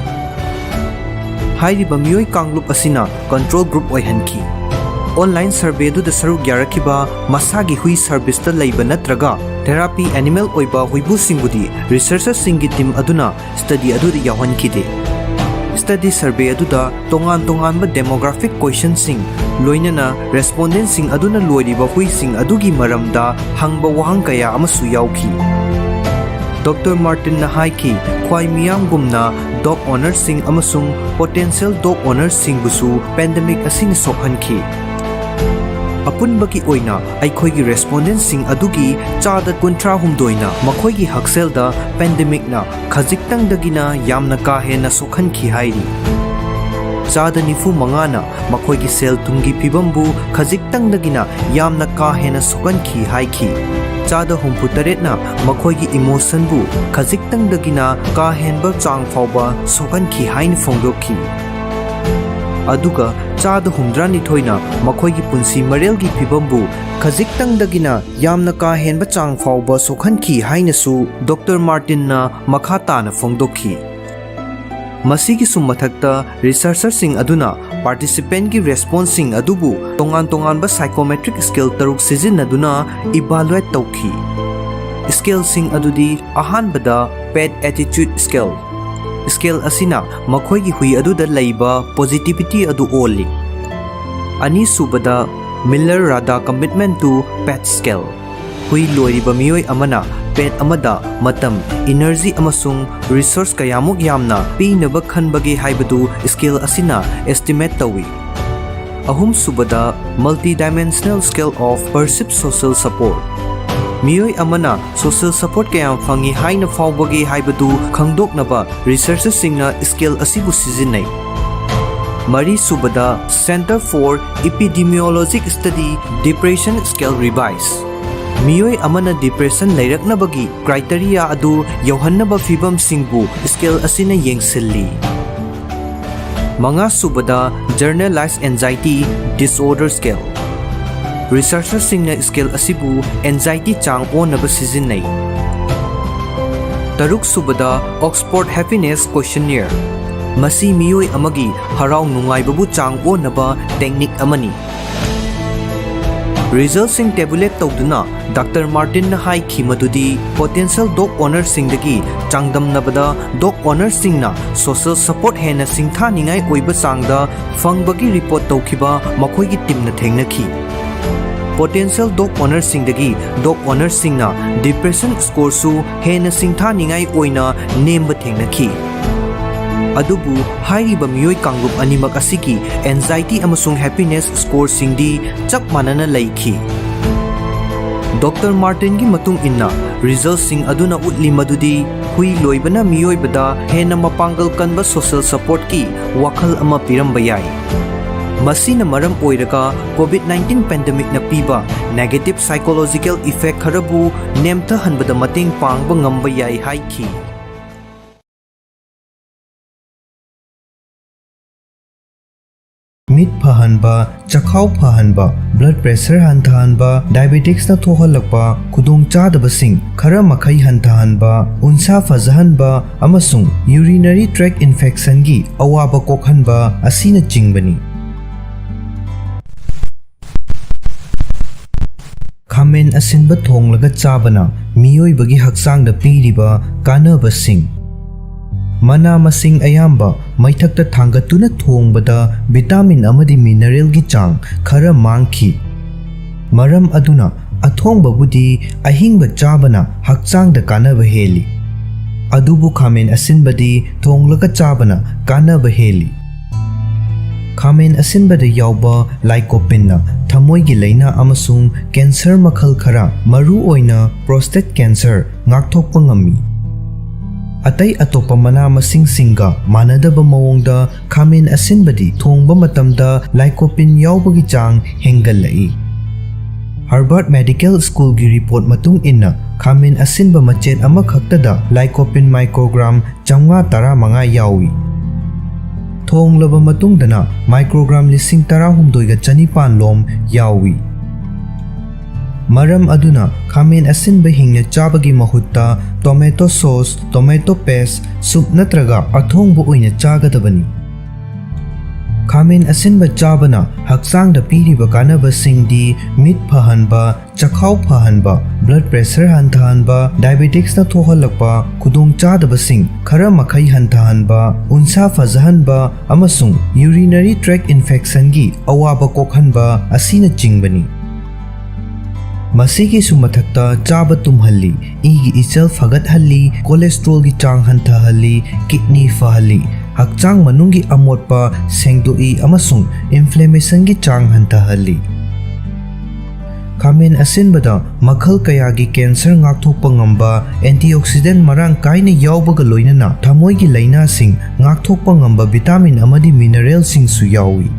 Hairiba miyoi kanglup asina control group oihanki. Online survey da saruk yarakhiba masagi hui service ta leiba natraga therapy animal oiba huibu singbudi researchers singi team aduna study adu yawankide. Study survey aduda tongan ba demographic question sing loinana respondent sing aduna loiriba hui sing adugi maramda hangba wahang kaya amasu yauki. Dr. Martin na haiki khwai miyam gumna dog owner sing amasung potential dog owner sing busu pandemic asing sokhanki. Apunbagi oina aikhoigi respondent sing adugi chada kuntra humdoina makhoigi haksel da pandemic na khajiktang dagina yamna ka hena sokhanki hairi. Chada nifu mangana makhoigi sel tungi pibambu khajiktang dagina yamna ka hena sokhanki haiki. Chada humpu taretna makhoigi emotion bu khajiktang dagina ka henba chang fawba sokhanki hain phongdoki. Aduga chada humdrani thoina makhoigi punsi marelgi pibambu khajiktang dagina yamna ka henba chang fawba sokhanki hainasu Dr. Martin na makhata na phongdokhi. Masigi sumathakta researchers sing aduna participant ki response sing adubu tongan ba psychometric skill taruk sizinaduna evaluate tawkhi. Skill sing adudi ahanbada pet attitude skill. Skill asina makhoigi hui aduda leiba positivity adu oli. Ani subada Miller Rada commitment to pet skill. Hui loiriba miyoi amana pet amada matam energy amasung resource kayamuk yamna pinaba khanbagi haibadu skill asina estimate tawi. Ahum subada multidimensional skill of perceived social support. Miyoi amana social support kayam fangi haina fawbagi haibadu khangdoknaba researchers singna skill asibu sizinai. Mari subada Center for Epidemiologic Study Depression Skill Revise. Miyoi amana depression leiraknabagi criteria adu yauhannaba fibam singbu skill asina yengsilli. Manga subada Generalized Anxiety Disorder Skill. Researchers singna skill asibu anxiety chang onaba sizinai. Taruk subada Oxford Happiness Questionnaire. Masi miyoi amagi harau nungaibabu chang onaba technique amani. Resultsing tabulate tawduna Dr. Martin na haiki madudi potential dog owner singdagi changdamnabada dog owner singna social support hena singtha ningai oiba sangda fangbagi report tawkhiba makhoigi team na thengnaki potential dog owner singdagi dog owner singna depression score su hena singtha ningai oina nemba thengnaki adubu hairiba miyoi kangrup animak asiki anxiety amasung happiness score singdi chap manana laiki Dr. Martin gi matung inna results sing aduna utli madudi hui loibana miyoi bada hena mapangal kanba social support ki wakhal ama piramba yai masina maram oiraga COVID-19 pandemic na piba negative psychological effect kharabu nemtha hanbada mating pangba ngamba yai haiki Meat pahanba, chakhau pahanba, blood pressure hantahanba, diabetics na thohalakpa, kudong chadabasing, khara makai hantahanba, unsa fazahanba, amasung urinary tract infection gi awaba kokhanba asina chingbani. Khamen asinba thonglaga chabana, miyoibagi hakchangda piriba kanabasing. Mana masing ayamba maithakta thangatuna thongbada vitamin amadi mineral gi chang khara mangki maram aduna athongba budi ahingba chabana hakchangda kanaba heli adubu khamen asinbadi thonglaga chabana kanaba heli khamen asinbada yawba lycopene na thamoi gi laina amasung cancer makhal khara maru oina prostate cancer ngakthokpa ngami Atay atopa mana masing singa manadaba mawongda khamen asinbadi thongba matamda lycopene yawbagi chang hengalai Harvard Medical School gi report matung inna khamen asinba machet ama khaktada lycopene microgram 515 yawi thonglaba matungdana microgram 1013 ga chanipan lom yawi Maram aduna khamen asinba hingna chabagi mahutta tomato sauce, tomato paste, soup natraga athongbu oina chagadabani. Khamen asinba chabana hakchangda piriba kanaba singdi meat phahanba, chakhau phahanba, blood pressure hantahanba, diabetics na thohalakpa, kudong chadaba sing khara makai hantahanba, unsa fazahanba amasung urinary tract infection gi awaba kokhanba asina chingbani. Masigi sumathakta chaba tumhalli igi ichal fagat halli cholesterol gi chang hantha halli kidney fahalli hakchang manungi amotpa sengdoi amasung inflammation gi chang hantha halli Khamen asinbada makhal kaya gi cancer ngakthokpa ngamba antioxidant marang kaina yawbaga loinana thamoi gi laina sing ngakthokpa ngamba vitamin amadi mineral sing su yawi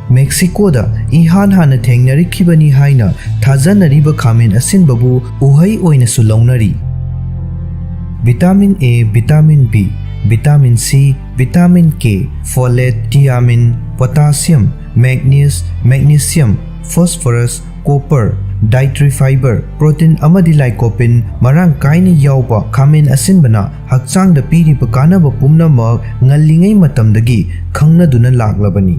Mexico da ihan hana thengnari khibani haina thajanari ba khamen asinbabu uhai oina su launari Vitamin A, Vitamin B, Vitamin C, Vitamin K, folate, thiamine, potassium, magnesium, phosphorus, copper, dietary fiber, protein amadi lycopene marang kaina yawba khamen asinbana hakchangda piriba kanaba pumnamak ngallingai matamdagi khangnaduna laklabani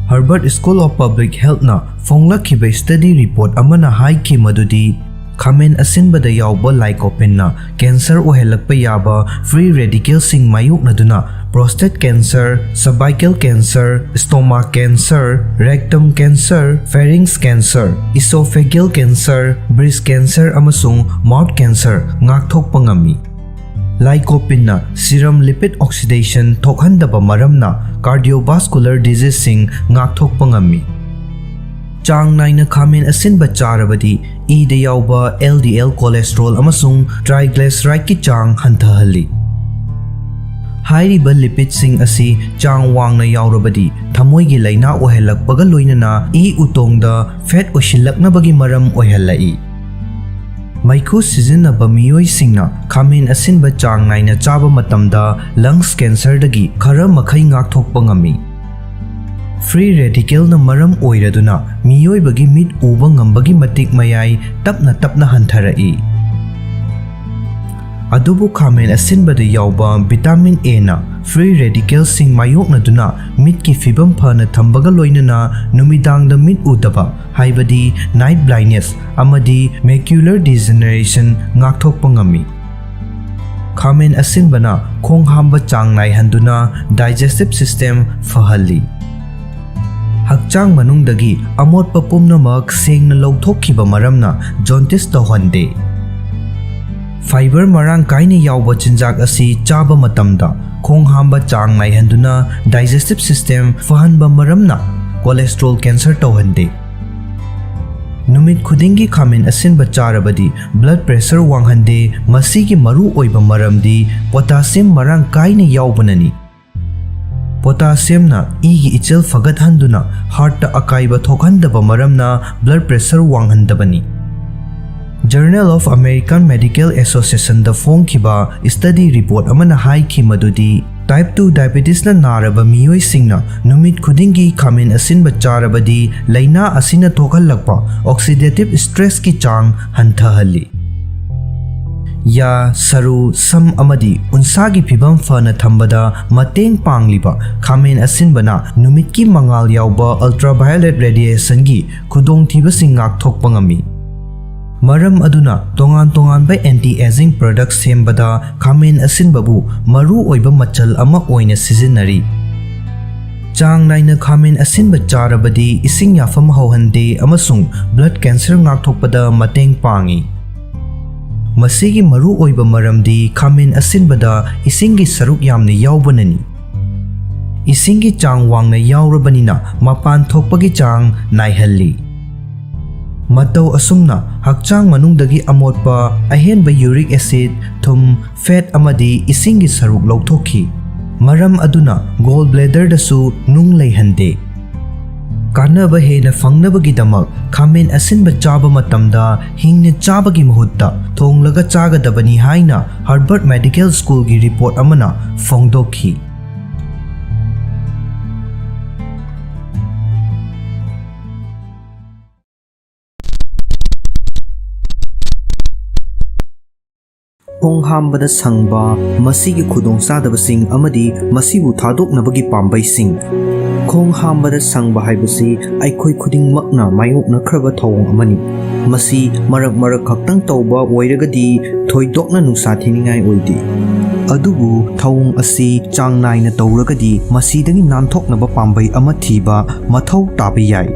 Harvard School of Public Health na fonglakhiba study report amana haiki madudi khamen asinbada yawba lycopene na cancer ohelakpa yaba free radical sing mayoknaduna prostate cancer, cervical cancer, stomach cancer, rectum cancer, pharynx cancer, esophageal cancer, breast cancer amasung mouth cancer ngakthokpa ngami Lycopene na serum lipid oxidation thokhandaba maramna cardiovascular disease sing ngakthokpa ngami Chang naina khamen asinba charabadi e da yawba LDL cholesterol amasung triglyceride ki chang hantahalli Hairiba lipid sing asi chang wangna yawrabadi thamoi gi laina ohelakpaga loinana e utongda fat oshilaknabagi maram ohelai Maiku sizinaba miyoi singna khamen asinba chang naina chaba matamda lungs cancer dagi khara makhai ngakthokpa ngami Free radical na maram oiraduna miyoi bagi mit uba ngambagi matik mayai tapna hantarai Adubu khamen asinba da yawba vitamin A na free radicals sing mayoknaduna mit ki fibam phana thambaga loinana numidangda mit udaba haibadi night blindness amadi macular degeneration ngakthokpa ngami khamen asinbana khong hamba chang nai handuna digestive system fahalli hakchang manungdagi amotpa pumnamak sengna lawthokkiba maramna jaundice tawhande fiber marang kaina yawba chinjak asi chaba matamda khong hamba chang nai handuna digestive system fahanba maramna cholesterol cancer tawhande numit khudingi khamen asinba charabadi blood pressure wanghande masigi maru oiba maramdi potassium marang kaina yawbanani potassium na igi ichel fagat handuna heart ta akaiba thokhandaba maramna blood pressure wanghandabani Journal of American Medical Association da phongkiba study report amana haiki madudi type 2 diabetes na naraba miyoi singna numit khudingi khamen asinba charabadi laina asina thokhalakpa oxidative stress ki chang hanthahalli ya saru sam amadi unsagi phibam fana thambada mateng pangliba khamen asinbana numit ki mangal yawba ultraviolet radiation gi khudong thiba singak thokpa ngami maram aduna tongan tongan ba anti aging products sembada khamen asinbabu maru oiba machal ama oina sizinari chang naina khamen asinba charabadi ising yafam hauhande amasung blood cancer ngak thokpada mateng pangi masigi maru oiba maramdi khamen asinbada isingi saruk yamne yawbanani isingi chang wangna yawrabanina mapan thokpagi chang naihalli matau asumna hakchang manungdagi amotpa ahenba uric acid thum fat amadi isingi saruk lawthokhi maram aduna gallbladder dasu nung leihande kanaba hena fangnabagi damak khamen asinba chaba matamda hingne chabagi mahutta thonglaga chagadabani haina Harvard Medical School gi report amana phongdokhi khong hambada sangba masigi khudong sadabasing amadi masibu thadoknabagi pambaising khong hambada sangba haibasi aikhoi khuding makna mayokna khraba thawong amani masi marak marak khaktang tawba oiragadi thoidokna nusa thiningai oidi adubu thawong asi chang naina tawragadi masidagi nanthoknaba pambai ama thiba mathau tabi yai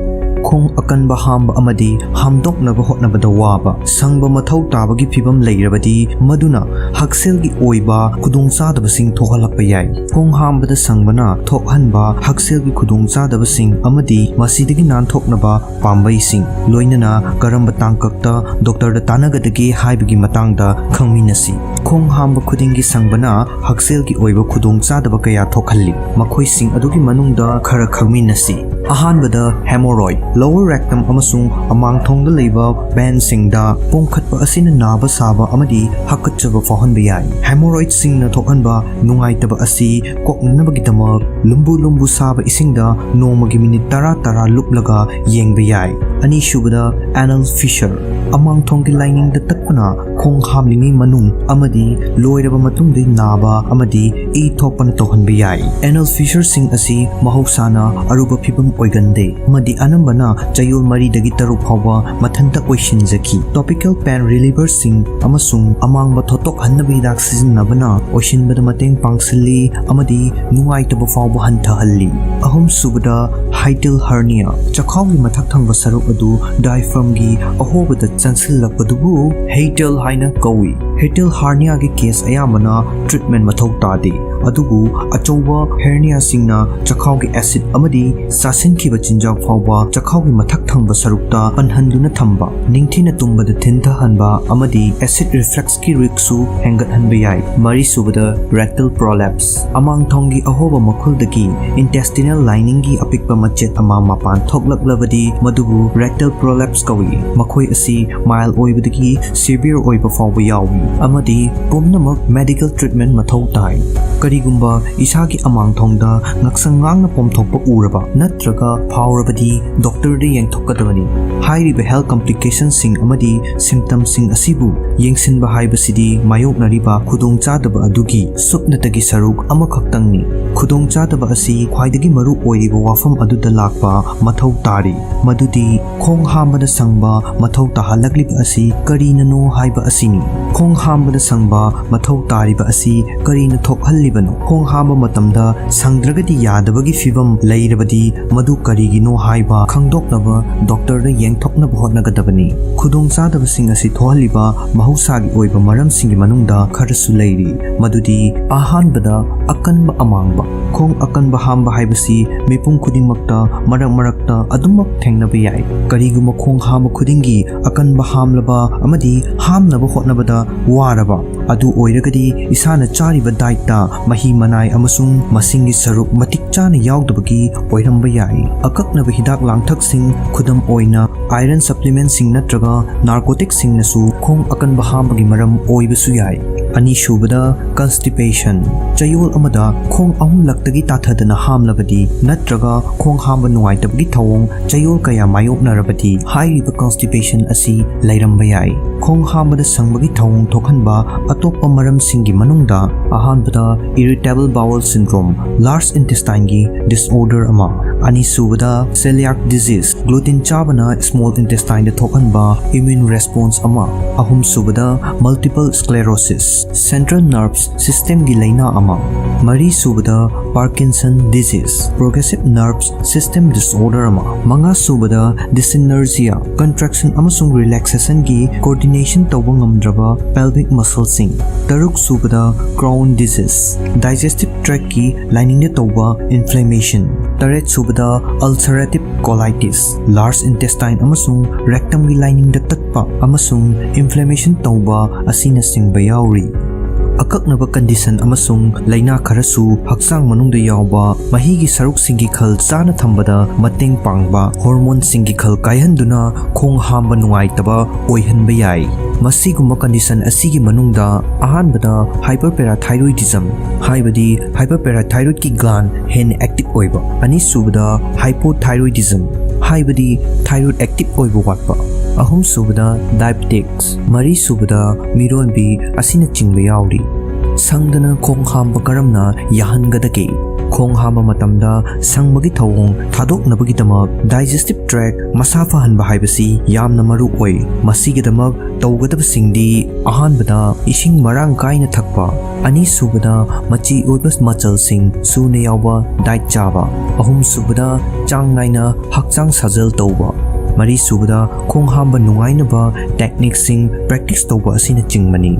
khong akanba hamba amadi hamdoknaba hotnabada waba sangba mathau tabagi phibam leirabadi maduna hakselgi oiba khudongchadabasing thohalakpa yai khong hambada sangbana thokhanba hakselgi khudongchadabasing amadi masidagi nanthoknaba pambaising loinana karamba tangkakta doctor da tanagadagi haibagi matangda khangminasi khong hamba khudingi sangbana hakselgi oiba khudongchadaba kaya thokhalli makhoising adugi manungda khara khangminasi ahanbada hemorrhoid lower rectum amasung amangthongda leiba veins singda pongkhatpa asina naba saba amadi hakachaba fahanba yai hemorrhoid singna thokhanba nungaitaba asi koknabagitamak lumbu lumbu saba isingda nomagi minute 10 luplaga yengba yai ani shubada anal fissure amangthonggi lining da takpana khong hamlingi manung amadi loiraba matungdai naba amadi e thokpana tohanba yai anal fissure sing asi mahausana aruba phibam oigande amadi anambana chayol mari dagi taruk phawa mathanta oishinjaki topical pain reliever sing amasung amangba thotok hannabi dak sijinnabana oishinbada mateng pangsilli amadi nungaitaba phawa hanthahalli ahum subada hiatal hernia chakhawgi mathak thangba saruk adu diaphragm gi ahobada chansilakpadubu hiatal haina kawi hiatal hernia gi case ayamana treatment mathau tade adubu achowa hernia singna chakhawgi acid amadi sasinkiba chinjak phawa chakhawgi mathak thangba sarukta panhanduna thamba ningthina tumbada thintha hanba amadi acid reflux ki risksu hengat hanba yai mari subada rectal prolapse amang thongi ahoba makhul-dagi intestinal lining gi apikpa machet ama mapan thoklaklabadi madubu rectal prolapse kawi makhoi asi mild oibadagi severe oiba phawa yawi amadi pumnamak medical treatment mathau tai karigumba isagi amangthongda ngaksangang na pomthokpa uraba natraga phaurabadi doctor de yengthokadabani hairiba health complications sing amadi symptoms sing asibu yengsinba haibasidi mayoknariba khudongchadaba adugi supnatagi saruk amakhaktangni khudongchadaba asi khwaidagi maru oiriba wafam aduda lakpa mathau tari madudi khong hambada sangba mathau tahalagliba asi karinano haiba asini khong hambada sangba mathau tariba asi karina thokhalibano khong hamba matamda sangdragadi yadabagi fibam leirabadi madu karigino haiba khangdoknaba doctor da yengthoknaba hotnagadabani khudongchadaba sing asi thohaliba mahusagi oiba maramsingi manungda kharasu leiri madudi ahanbada akanba amangba khong akanba hamba haibasi mipum khudingmakta marakta adumak thengnaba yai kariguma khong hamba khudingi akanba hamlaba amadi hamnaba hotnabada waraba adu oiragadi isana chariba daita mahi manai amasung masingi saruk matik chana yaudabagi oiramba yai akaknaba hidak langthak sing khudam oina iron supplement sing natraga narcotic sing nasu khong akanba hambagi maram oibasu yai ani shubada constipation chayol amada khong ahum laktagi tathadana hamlabadi natraga khong hamba nuaitabagi thawong chayol kaya mayoknarabadi hairiba constipation asi lairamba yai khong hambada sangbagi thawong thokhanba atoppa maram singi manungda ahanbada irritable bowel syndrome large intestine gi disorder ama ani subada celiac disease gluten chabana small intestine da thokhanba immune response ama ahum subada multiple sclerosis central nerves system gi laina ama mari subada parkinson disease progressive nerves system disorder ama manga subada dyssynergia contraction amasung relaxation gi coordination tawba ngamdraba pelvic muscle sing taruk subada crohn disease digestive tract ki lining da tawba inflammation taret subada ulcerative colitis large intestine amasung rectum gi lining da takpa amasung inflammation tawba asina singba yauri akaknaba condition amasung laina kharasu hakchang manungda yawba mahigi saruk singi khal chana thambada mateng pangba hormone singi khal kaihanduna khong hamba nuaitaba oihanba yai masiguma condition asigi manungda ahanbada hyperparathyroidism haibadi hyperparathyroid ki gland hen active oiba ani subada hypothyroidism haibadi thyroid active oiba watpa ahum subada diabetics mari subada mironbi asina chingba yauri sangdana khong hamba karamna yahangadake khong hamba matamda sangbagi thawong thadoknabagi damak digestive tract masafa hanba haibasi yamna maru oi masigi damak tawgadaba singdi ahanbada ising marang kaina thakpa ani subada machi oibas machal sing sune yawba diet chaba ahum subada chang naina hakchang sajal tawba mari subada khong hamba nungainaba technique sing practice tawba asina chingmani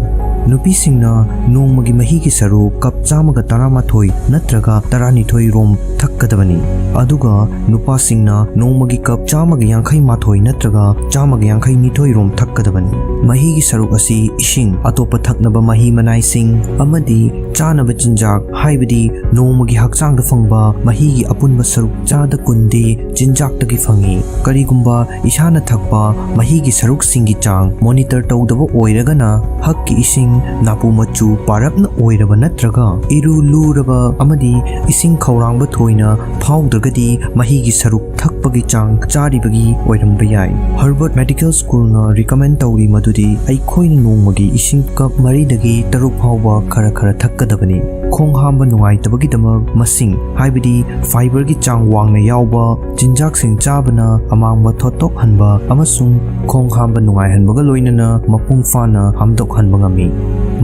nupi singna nongmagi mahi ki saru kap chamaga taramathoi natraga taranithoi rom thakkadabani aduga nupa singna nongmagi kap chamaga yankhai mathoi natraga chamaga yankhai nithoi rom thakkadabani mahi ki saru asi ising atopa thaknaba mahi manai sing amadi chanaba chinjak haibadi nongmagi hakchang da phangba mahi gi apunba saru chada kunde chinjak tagi phangi karigumba isana thakpa mahi gi saruk singi chang monitor tawdaba oiragana hakki ising napu machu parapna oiraba natraga iru luraba amadi ising khawrangba thoina phawdragadi mahi gi saruk thakpagi chang charibagi oiramba yai Harvard Medical School na recommend tawri madudi aikhoina nongmagi ising cup maridagi taruk phawba khara thakkadabani khong hamba nungaitabagi damak masing haibadi fiber gi chang wangna yawba jinjak sing chabana amangba thotok hanba amasung khong hamba nungai hanbaga loinana mapung fana hamdok hanba ngami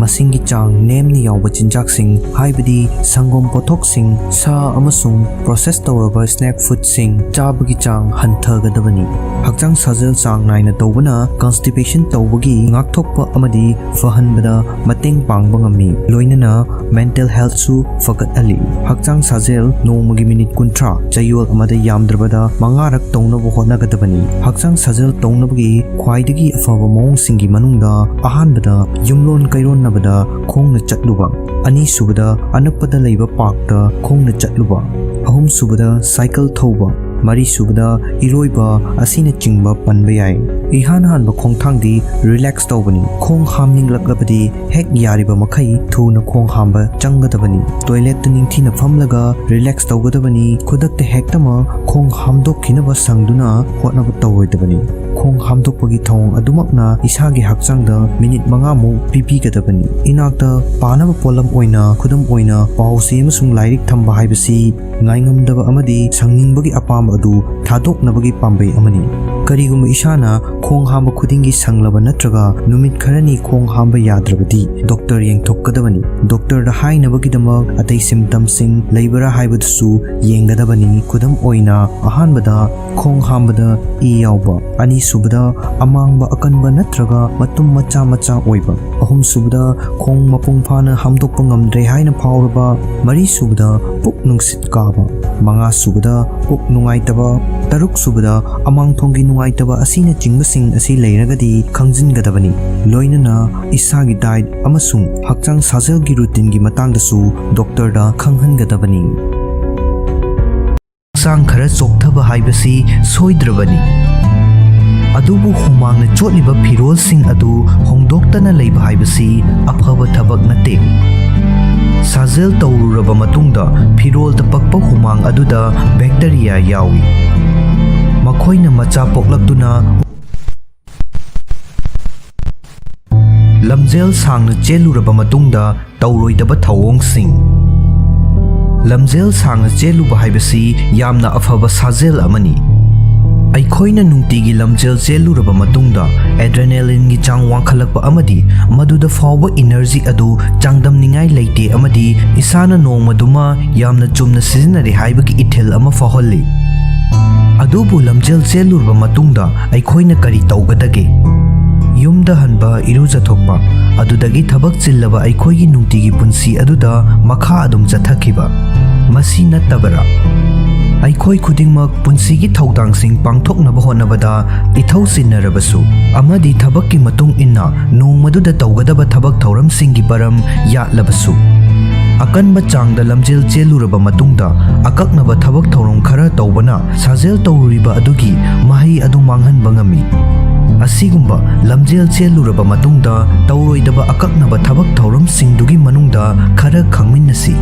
masingi chang nemni yawba jinjak sing haibadi sangom pothok sing sa amasung process tawraba snack food sing chabagi chang hanthagadabani hakchang sajal chang naina tawbana constipation tawbagi ngakthokpa amadi fahanbada mateng pangba ngami loinana mental health su fagat ali hakchang sajel nongmagi minute kuntra chayol amada yamdrabada mangarak tawnabu hotnagadabani hakchang sajel tawnabagi khwaidagi afaba mawong singi manungda ahanbada yumlon kairon nabada khongna chatluba ani subada anakpada leiba park ta khongna chatluba ahum subada cycle thauba ꯃꯔꯤꯁꯨꯕꯗ ꯏꯔꯣꯏꯕ ꯑꯁꯤꯅꯆꯤꯡꯕ ꯄꯟꯕ ꯌꯥꯏ꯫ ꯏꯍꯥꯟ ꯍꯥꯟꯕ ꯈꯣꯡꯊꯥꯡꯗꯤ relax ꯇꯧꯕꯅꯤ꯫ ꯈꯣꯡ ꯍꯥꯝꯅꯤꯡꯂꯛꯂꯕꯗꯤ ꯍꯦꯛ ꯌꯥꯔꯤꯕ ꯃꯈꯩ ꯊꯨꯅ ꯈꯣꯡ ꯍꯥꯝꯕ ꯆꯪꯒꯗꯕꯅꯤ꯫ ꯇꯣꯏꯂꯦꯠꯇ ꯅꯤꯡꯊꯤꯅ ꯐꯝꯂꯒ ꯔꯤꯂꯦꯛꯁ ꯇꯧꯒꯗꯕꯅꯤ꯫ ꯈꯨꯗꯛꯇ ꯍꯦꯛꯇꯃꯛ ꯈꯣꯡ ꯍꯥꯝꯗꯣꯛꯈꯤꯅꯕ ꯁꯪꯗꯨꯅ ꯍꯣꯠꯅꯕ ꯇꯧꯔꯣꯏꯗꯕꯅꯤ꯫ ꯈꯣꯡ ꯍꯥꯝꯗꯣꯛꯄꯒꯤ ꯊꯧꯑꯣꯡ ꯑꯗꯨꯃꯛꯅ ꯏꯁꯥꯒꯤ ꯍꯛꯆꯥꯡꯗ ꯃꯤꯅꯤꯠ 5ꯃꯨꯛ ꯄꯤꯕꯤꯒꯗꯕꯅꯤ꯫ ꯏꯅꯥꯛꯇ ꯄꯥꯅꯕ ꯄꯣꯠꯂꯝ ꯑꯣꯏꯅ ꯈꯨꯗꯝ ꯑꯣꯏꯅ ꯄꯥꯎ-ꯆꯦ ꯑꯃꯁꯨꯡ ꯂꯥꯏꯔꯤꯛ ꯊꯝꯕ ꯍꯥꯏꯕꯁꯤ ꯉꯥꯏꯉꯝꯗꯕ ꯑꯃꯗꯤ ꯁꯪꯅꯤꯡꯕꯒꯤ ꯑꯄꯥꯝꯕ ꯑꯗꯨ ꯊꯥꯗꯣꯛꯅꯕꯒꯤ ꯄꯥꯝꯕꯩ ꯑꯃꯅꯤ꯫ ꯀꯔꯤꯒꯨꯝꯕ ꯏꯁꯥꯅ ꯈꯣꯡ ꯍꯥꯝꯕ ꯈꯨꯗꯤꯡꯒꯤ ꯁꯪꯂꯕ ꯅꯠꯇ꯭ꯔꯒ ꯅꯨꯃꯤꯠ ꯈꯔꯅꯤ ꯈꯣꯡ ꯍꯥꯝꯕ ꯌꯥꯗ꯭ꯔꯕꯗꯤ ꯗꯣꯛꯇꯔ ꯌꯦꯡꯊꯣꯛꯀꯗꯕꯅꯤ꯫ ꯗꯣꯛꯇꯔꯗ ꯍꯥꯏꯅꯕꯒꯤꯗꯃꯛ ꯑꯇꯩ ꯁꯤꯝꯇꯝꯁꯤꯡ ꯂꯩꯕꯔꯥ ꯍꯥꯏꯕꯗꯨꯁꯨ ꯌꯦꯡꯒꯗꯕꯅꯤ꯫ ꯈꯨꯗꯝ ꯑꯣꯏꯅ ꯑꯍꯥꯟꯕꯗ ꯈꯣꯡ ꯍꯥꯝꯕꯗ ꯏ ꯌꯥꯎꯕ, ꯑꯅꯤꯁꯨꯕꯗ ꯑꯃꯥꯡꯕ ꯑꯀꯟꯕ ꯅꯠꯇ꯭ꯔꯒ ꯃꯇꯨꯝ ꯃꯆꯥ ꯃꯆꯥ ꯑꯣꯏꯕ, ꯑꯍꯨꯝꯁꯨꯕꯗ ꯈꯣꯡ ꯃꯄꯨꯡ ꯐꯥꯅ ꯍꯥꯝꯗꯣꯛꯄ ꯉꯝꯗ꯭ꯔꯦ ꯍꯥꯏꯅ ꯐꯥꯎꯔꯕ, ꯃꯔꯤꯁꯨꯕꯗ ꯄꯨꯛ ꯅꯨꯡꯁꯤꯠ ꯀꯥꯕ, ꯃꯉꯥꯁꯨꯕꯗ ꯄꯨꯛ ꯅꯨꯡꯉꯥꯏꯇꯕ, ꯇꯔꯨꯛꯁꯨꯕꯗ ꯑꯃꯥꯡꯊꯣꯡꯒꯤ ꯅꯨꯡꯉꯥꯏꯇꯕ ꯑꯁꯤꯅꯆꯤꯡꯕꯁꯤꯡ ꯑꯁꯤ ꯂꯩꯔꯒꯗꯤ ꯈꯪꯖꯤꯟꯒꯗꯕꯅꯤ꯫ ꯂꯣꯏꯅꯅ ꯏꯁꯥꯒꯤ ꯗꯥꯏꯠ ꯑꯃꯁꯨꯡ ꯍꯛꯆꯥꯡ ꯁꯥꯖꯦꯜꯒꯤ ꯔꯨꯇꯤꯟꯒꯤ ꯃꯇꯥꯡꯗꯁꯨ ꯗꯣꯛꯇꯔꯗ ꯈꯪꯍꯟꯒꯗꯕꯅꯤ꯫ ꯍꯛꯆꯥꯡ ꯈꯔ ꯆꯣꯛꯊꯕ ꯍꯥꯏꯕꯁꯤ ꯁꯣꯏꯗ꯭ꯔꯕꯅꯤ, ꯑꯗꯨꯕꯨ ꯍꯨꯃꯥꯡꯅ ꯆꯣꯠꯂꯤꯕ ꯐꯤꯔꯣꯜꯁꯤꯡ ꯑꯗꯨ ꯍꯣꯡꯗꯣꯛꯇꯅ ꯂꯩꯕ ꯍꯥꯏꯕꯁꯤ ꯑꯐꯕ ꯊꯕꯛ ꯅꯠꯇꯦ꯫ ꯁꯥꯖꯦꯜ ꯇꯧꯔꯨꯔꯕ ꯃꯇꯨꯡꯗ ꯐꯤꯔꯣꯜꯗ ꯄꯛꯄ ꯍꯨꯃꯥꯡ ꯑꯗꯨꯗ ꯕꯦꯛꯇꯦꯔꯤꯌꯥ ꯌꯥꯎꯏ꯫ ꯃꯈꯣꯏꯅ ꯃꯆꯥ ꯄꯣꯛꯂꯛꯇꯨꯅ ꯂꯝꯖꯦꯜ ꯁꯥꯡꯅ ꯆꯦꯜꯂꯨꯔꯕ ꯃꯇꯨꯡꯗ ꯇꯧꯔꯣꯏꯗꯕ ꯊꯧꯑꯣꯡꯁꯤꯡ꯫ ꯂꯝꯖꯦꯜ ꯁꯥꯡꯅ ꯆꯦꯜꯂꯨꯕ ꯍꯥꯏꯕꯁꯤ ꯌꯥꯝꯅ ꯑꯐꯕ ꯁꯥꯖꯦꯜ ꯑꯃꯅꯤ꯫ ꯑꯩꯈꯣꯏꯅ ꯅꯨꯡꯇꯤꯒꯤ ꯂꯝꯖꯦꯜ ꯆꯦꯜꯂꯨꯔꯕ ꯃꯇꯨꯡꯗ ꯑꯦꯗ꯭ꯔꯦꯅꯦꯂꯤꯟꯒꯤ ꯆꯥꯡ ꯋꯥꯡꯈꯠꯂꯛꯄ ꯑꯃꯗꯤ ꯃꯗꯨꯗ ꯐꯥꯎꯕ ꯏꯅꯔꯖꯤ ꯑꯗꯨ ꯆꯥꯡꯗꯝꯅꯤꯡꯉꯥꯏ ꯂꯩꯇꯦ ꯑꯃꯗꯤ ꯏꯁꯥꯅ ꯅꯣꯡꯃꯗꯨꯃ ꯌꯥꯝꯅ ꯆꯨꯝꯅ ꯁꯤꯖꯤꯟꯅꯔꯦ ꯍꯥꯏꯕꯒꯤ ꯏꯊꯤꯜ ꯑꯃ ꯐꯥꯎꯍꯜꯂꯤ꯫ ꯑꯗꯨꯕꯨ ꯂꯝꯖꯦꯜ ꯆꯦꯜꯂꯨꯔꯕ ꯃꯇꯨꯡꯗ ꯑꯩꯈꯣꯏꯅ ꯀꯔꯤ ꯇꯧꯒꯗꯒꯦ? ꯌꯨꯝꯗ ꯍꯟꯕ, ꯏꯔꯨꯖꯊꯣꯛꯄ, ꯑꯗꯨꯗꯒꯤ ꯊꯕꯛ ꯆꯤꯜꯂꯕ ꯑꯩꯈꯣꯏꯒꯤ ꯅꯨꯡꯇꯤꯒꯤ ꯄꯨꯟꯁꯤ ꯑꯗꯨꯗ ꯃꯈꯥ ꯑꯗꯨꯝ ꯆꯠꯊꯈꯤꯕ, ꯃꯁꯤ ꯅꯠꯇꯕꯔꯥ? ꯑꯩꯈꯣꯏ ꯈꯨꯗꯤꯡꯃꯛ ꯄꯨꯟꯁꯤꯒꯤ ꯊꯧꯗꯥꯡꯁꯤꯡ ꯄꯥꯡꯊꯣꯛꯅꯕ ꯍꯣꯠꯅꯕꯗ ꯏꯊꯧ ꯆꯤꯟꯅꯔꯕꯁꯨ ꯑꯃꯗꯤ ꯊꯕꯛꯀꯤ ꯃꯇꯨꯡ ꯏꯟꯅ ꯅꯣꯡꯃꯗꯨꯗ ꯇꯧꯒꯗꯕ ꯊꯕꯛ ꯊꯧꯔꯝꯁꯤꯡꯒꯤ ꯃꯔꯝ ꯌꯥꯠꯂꯕꯁꯨ ꯑꯀꯟꯕ ꯆꯥꯡꯗ ꯂꯝꯖꯦꯜ ꯆꯦꯜꯂꯨꯔꯕ ꯃꯇꯨꯡꯗ ꯑꯀꯛꯅꯕ ꯊꯕꯛ ꯊꯧꯔꯝ ꯈꯔ ꯇꯧꯕꯅ ꯁꯥꯖꯦꯜ ꯇꯧꯔꯨꯔꯤꯕ ꯑꯗꯨꯒꯤ ꯃꯍꯩ ꯑꯗꯨ ꯃꯥꯡꯍꯟꯕ ꯉꯝꯃꯤ꯫ ꯑꯁꯤꯒꯨꯝꯕ ꯂꯝꯖꯦꯜ ꯆꯦꯜꯂꯨꯔꯕ ꯃꯇꯨꯡꯗ ꯇꯧꯔꯣꯏꯗꯕ ꯑꯀꯛꯅꯕ ꯊꯕꯛ ꯊꯧꯔꯝꯁꯤꯡꯗꯨꯒꯤ ꯃꯅꯨꯡꯗ ꯈꯔ ꯈꯪꯃꯤꯟꯅꯁꯤ꯫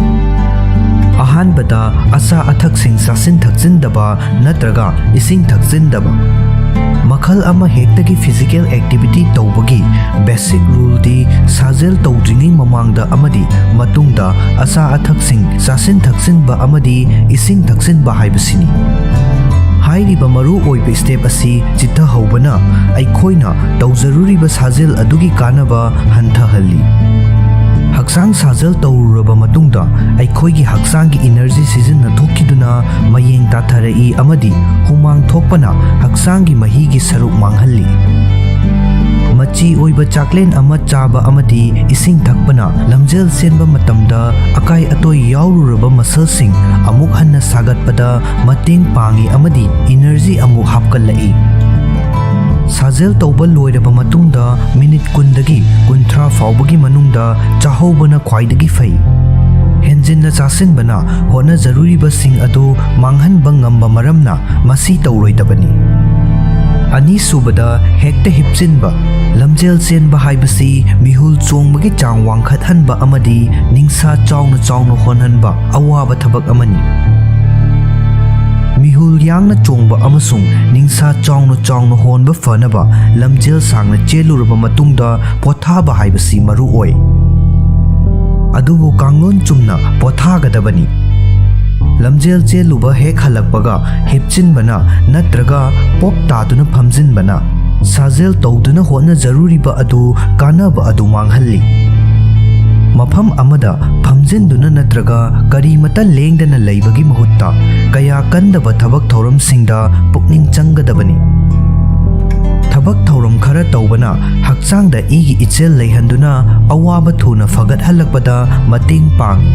ꯑꯍꯥꯟꯕꯗ ꯑꯆꯥ ꯑꯊꯛꯁꯤꯡ ꯆꯥꯁꯤꯟ ꯊꯛꯆꯤꯟꯗꯕ ꯅꯠꯇ꯭ꯔꯒ ꯏꯁꯤꯡ ꯊꯛꯆꯤꯟꯗꯕ꯫ ꯃꯈꯜ ꯑꯃ ꯍꯦꯛꯇꯒꯤ ꯐꯤꯖꯤꯀꯦꯜ ꯑꯦꯛꯇꯤꯚꯤꯇꯤ ꯇꯧꯕꯒꯤ ꯕꯦꯁꯤꯛ ꯔꯨꯜꯗꯤ ꯁꯥꯖꯦꯜ ꯇꯧꯗ꯭ꯔꯤꯉꯩ ꯃꯃꯥꯡꯗ ꯑꯃꯗꯤ ꯃꯇꯨꯡꯗ ꯑꯆꯥ ꯑꯊꯛꯁꯤꯡ ꯆꯥꯁꯤꯟ ꯊꯛꯆꯤꯟꯕ ꯑꯃꯗꯤ ꯏꯁꯤꯡ ꯊꯛꯆꯤꯟꯕ ꯍꯥꯏꯕꯁꯤꯅꯤ꯫ ꯍꯥꯏꯔꯤꯕ ꯃꯔꯨ ꯑꯣꯏꯕ ꯁ꯭ꯇꯦꯞ ꯑꯁꯤ ꯆꯤꯠꯊꯍꯧꯕꯅ ꯑꯩꯈꯣꯏꯅ ꯇꯧꯖꯔꯨꯔꯤꯕ ꯁꯥꯖꯦꯜ ꯑꯗꯨꯒꯤ ꯀꯥꯟꯅꯕ ꯍꯟꯊꯍꯜꯂꯤ꯫ ꯍꯛꯆꯥꯡ ꯁꯥꯖꯦꯜ ꯇꯧꯔꯨꯔꯕ ꯃꯇꯨꯡꯗ ꯑꯩꯈꯣꯏꯒꯤ ꯍꯛꯆꯥꯡꯒꯤ ꯏꯅꯔꯖꯤ ꯁꯤꯖꯤꯟꯅꯊꯣꯛꯈꯤꯗꯨꯅ ꯃꯌꯦꯡ ꯇꯥꯊꯔꯛꯏ ꯑꯃꯗꯤ ꯍꯨꯃꯥꯡ ꯊꯣꯛꯄꯅ ꯍꯛꯆꯥꯡꯒꯤ ꯃꯍꯤꯒꯤ ꯁꯔꯨꯛ ꯃꯥꯡꯍꯜꯂꯤ꯫ ꯃꯆꯤ ꯑꯣꯏꯕ ꯆꯥꯛꯂꯦꯟ ꯑꯃ ꯆꯥꯕ ꯑꯃꯗꯤ ꯏꯁꯤꯡ ꯊꯛꯄꯅ ꯂꯝꯖꯦꯜ ꯆꯦꯟꯕ ꯃꯇꯝꯗ ꯑꯀꯥꯏ ꯑꯇꯣꯏ ꯌꯥꯎꯔꯨꯔꯕ ꯃꯁꯜꯁꯤꯡ ꯑꯃꯨꯛ ꯍꯟꯅ ꯁꯥꯒꯠꯄꯗ ꯃꯇꯦꯡ ꯄꯥꯡꯏ ꯑꯃꯗꯤ ꯏꯅꯔꯖꯤ ꯑꯃꯨꯛ ꯍꯥꯞꯀꯠꯂꯛꯏ꯫ ꯁꯥꯖꯦꯜ ꯇꯧꯕ ꯂꯣꯏꯔꯕ ꯃꯇꯨꯡꯗ ꯃꯤꯅꯤꯠ 10ꯗꯒꯤ 30 ꯐꯥꯎꯕꯒꯤ ꯃꯅꯨꯡꯗ ꯆꯥꯍꯧꯕꯅ ꯈ꯭ꯋꯥꯏꯗꯒꯤ ꯐꯩ꯫ ꯍꯦꯟꯖꯤꯟꯅ ꯆꯥꯁꯤꯟꯕꯅ ꯍꯣꯠꯅꯖꯔꯨꯔꯤꯕꯁꯤꯡ ꯑꯗꯨ ꯃꯥꯡꯍꯟꯕ ꯉꯝꯕ ꯃꯔꯝꯅ ꯃꯁꯤ ꯇꯧꯔꯣꯏꯗꯕꯅꯤ꯫ ꯑꯅꯤꯁꯨꯕꯗ ꯍꯦꯛꯇ ꯍꯤꯞꯆꯤꯟꯕ꯫ ꯂꯝꯖꯦꯜ ꯆꯦꯟꯕ ꯍꯥꯏꯕꯁꯤ ꯃꯤꯍꯨꯜ ꯆꯣꯡꯕꯒꯤ ꯆꯥꯡ ꯋꯥꯡꯈꯠꯍꯟꯕ ꯑꯃꯗꯤ ꯅꯤꯡꯁꯥ ꯆꯥꯎꯅ ꯆꯥꯎꯅ ꯍꯣꯟꯍꯟꯕ ꯑꯋꯥꯕ ꯊꯕꯛ ꯑꯃꯅꯤ꯫ ꯃꯤꯍꯨꯜ ꯌꯥꯡꯅ ꯆꯣꯡꯕ ꯑꯃꯁꯨꯡ ꯅꯤꯡꯁꯥ ꯆꯥꯎꯅ ꯆꯥꯎꯅ ꯍꯣꯟꯕ ꯐꯅꯕ ꯂꯝꯖꯦꯜ ꯁꯥꯡꯅ ꯆꯦꯜꯂꯨꯔꯕ ꯃꯇꯨꯡꯗ ꯄꯣꯊꯥꯕ ꯍꯥꯏꯕꯁꯤ ꯃꯔꯨ ꯑꯣꯏ꯫ ꯑꯗꯨꯕꯨ ꯀꯥꯡꯂꯣꯟ ꯆꯨꯝꯅ ꯄꯣꯊꯥꯒꯗꯕꯅꯤ꯫ ꯂꯝꯖꯦꯜ ꯆꯦꯜꯂꯨꯕ ꯍꯦꯛ ꯍꯜꯂꯛꯄꯒ ꯍꯤꯞꯆꯤꯟꯕꯅ ꯅꯠꯇ꯭ꯔꯒ ꯄꯣꯞ ꯇꯥꯗꯨꯅ ꯐꯝꯖꯤꯟꯕꯅ ꯁꯥꯖꯦꯜ ꯇꯧꯗꯨꯅ ꯍꯣꯠꯅꯖꯔꯨꯔꯤꯕ ꯑꯗꯨ ꯀꯥꯟꯅꯕ ꯑꯗꯨ ꯃꯥꯡꯍꯜꯂꯤ꯫ ꯃꯐꯝ ꯑꯃꯗ ꯐꯝꯖꯤꯟꯗꯨꯅ ꯅꯠꯇ꯭ꯔꯒ ꯀꯔꯤꯃꯇ ꯂꯦꯡꯗꯅ ꯂꯩꯕꯒꯤ ꯃꯍꯨꯠꯇ ꯀꯌꯥ ꯀꯟꯗꯕ ꯊꯕꯛ ꯊꯧꯔꯝꯁꯤꯡꯗ ꯄꯨꯛꯅꯤꯡ ꯆꯪꯒꯗꯕꯅꯤ꯫ ꯊꯕꯛ ꯊꯧꯔꯝ ꯈꯔ ꯇꯧꯕꯅ ꯍꯛꯆꯥꯡꯗ ꯏꯒꯤ ꯏꯆꯦꯜ ꯂꯩꯍꯟꯗꯨꯅ ꯑꯋꯥꯕ ꯊꯨꯅ ꯐꯒꯠꯍꯜꯂꯛꯄꯗ ꯃꯇꯦꯡ ꯄꯥꯡꯏ꯫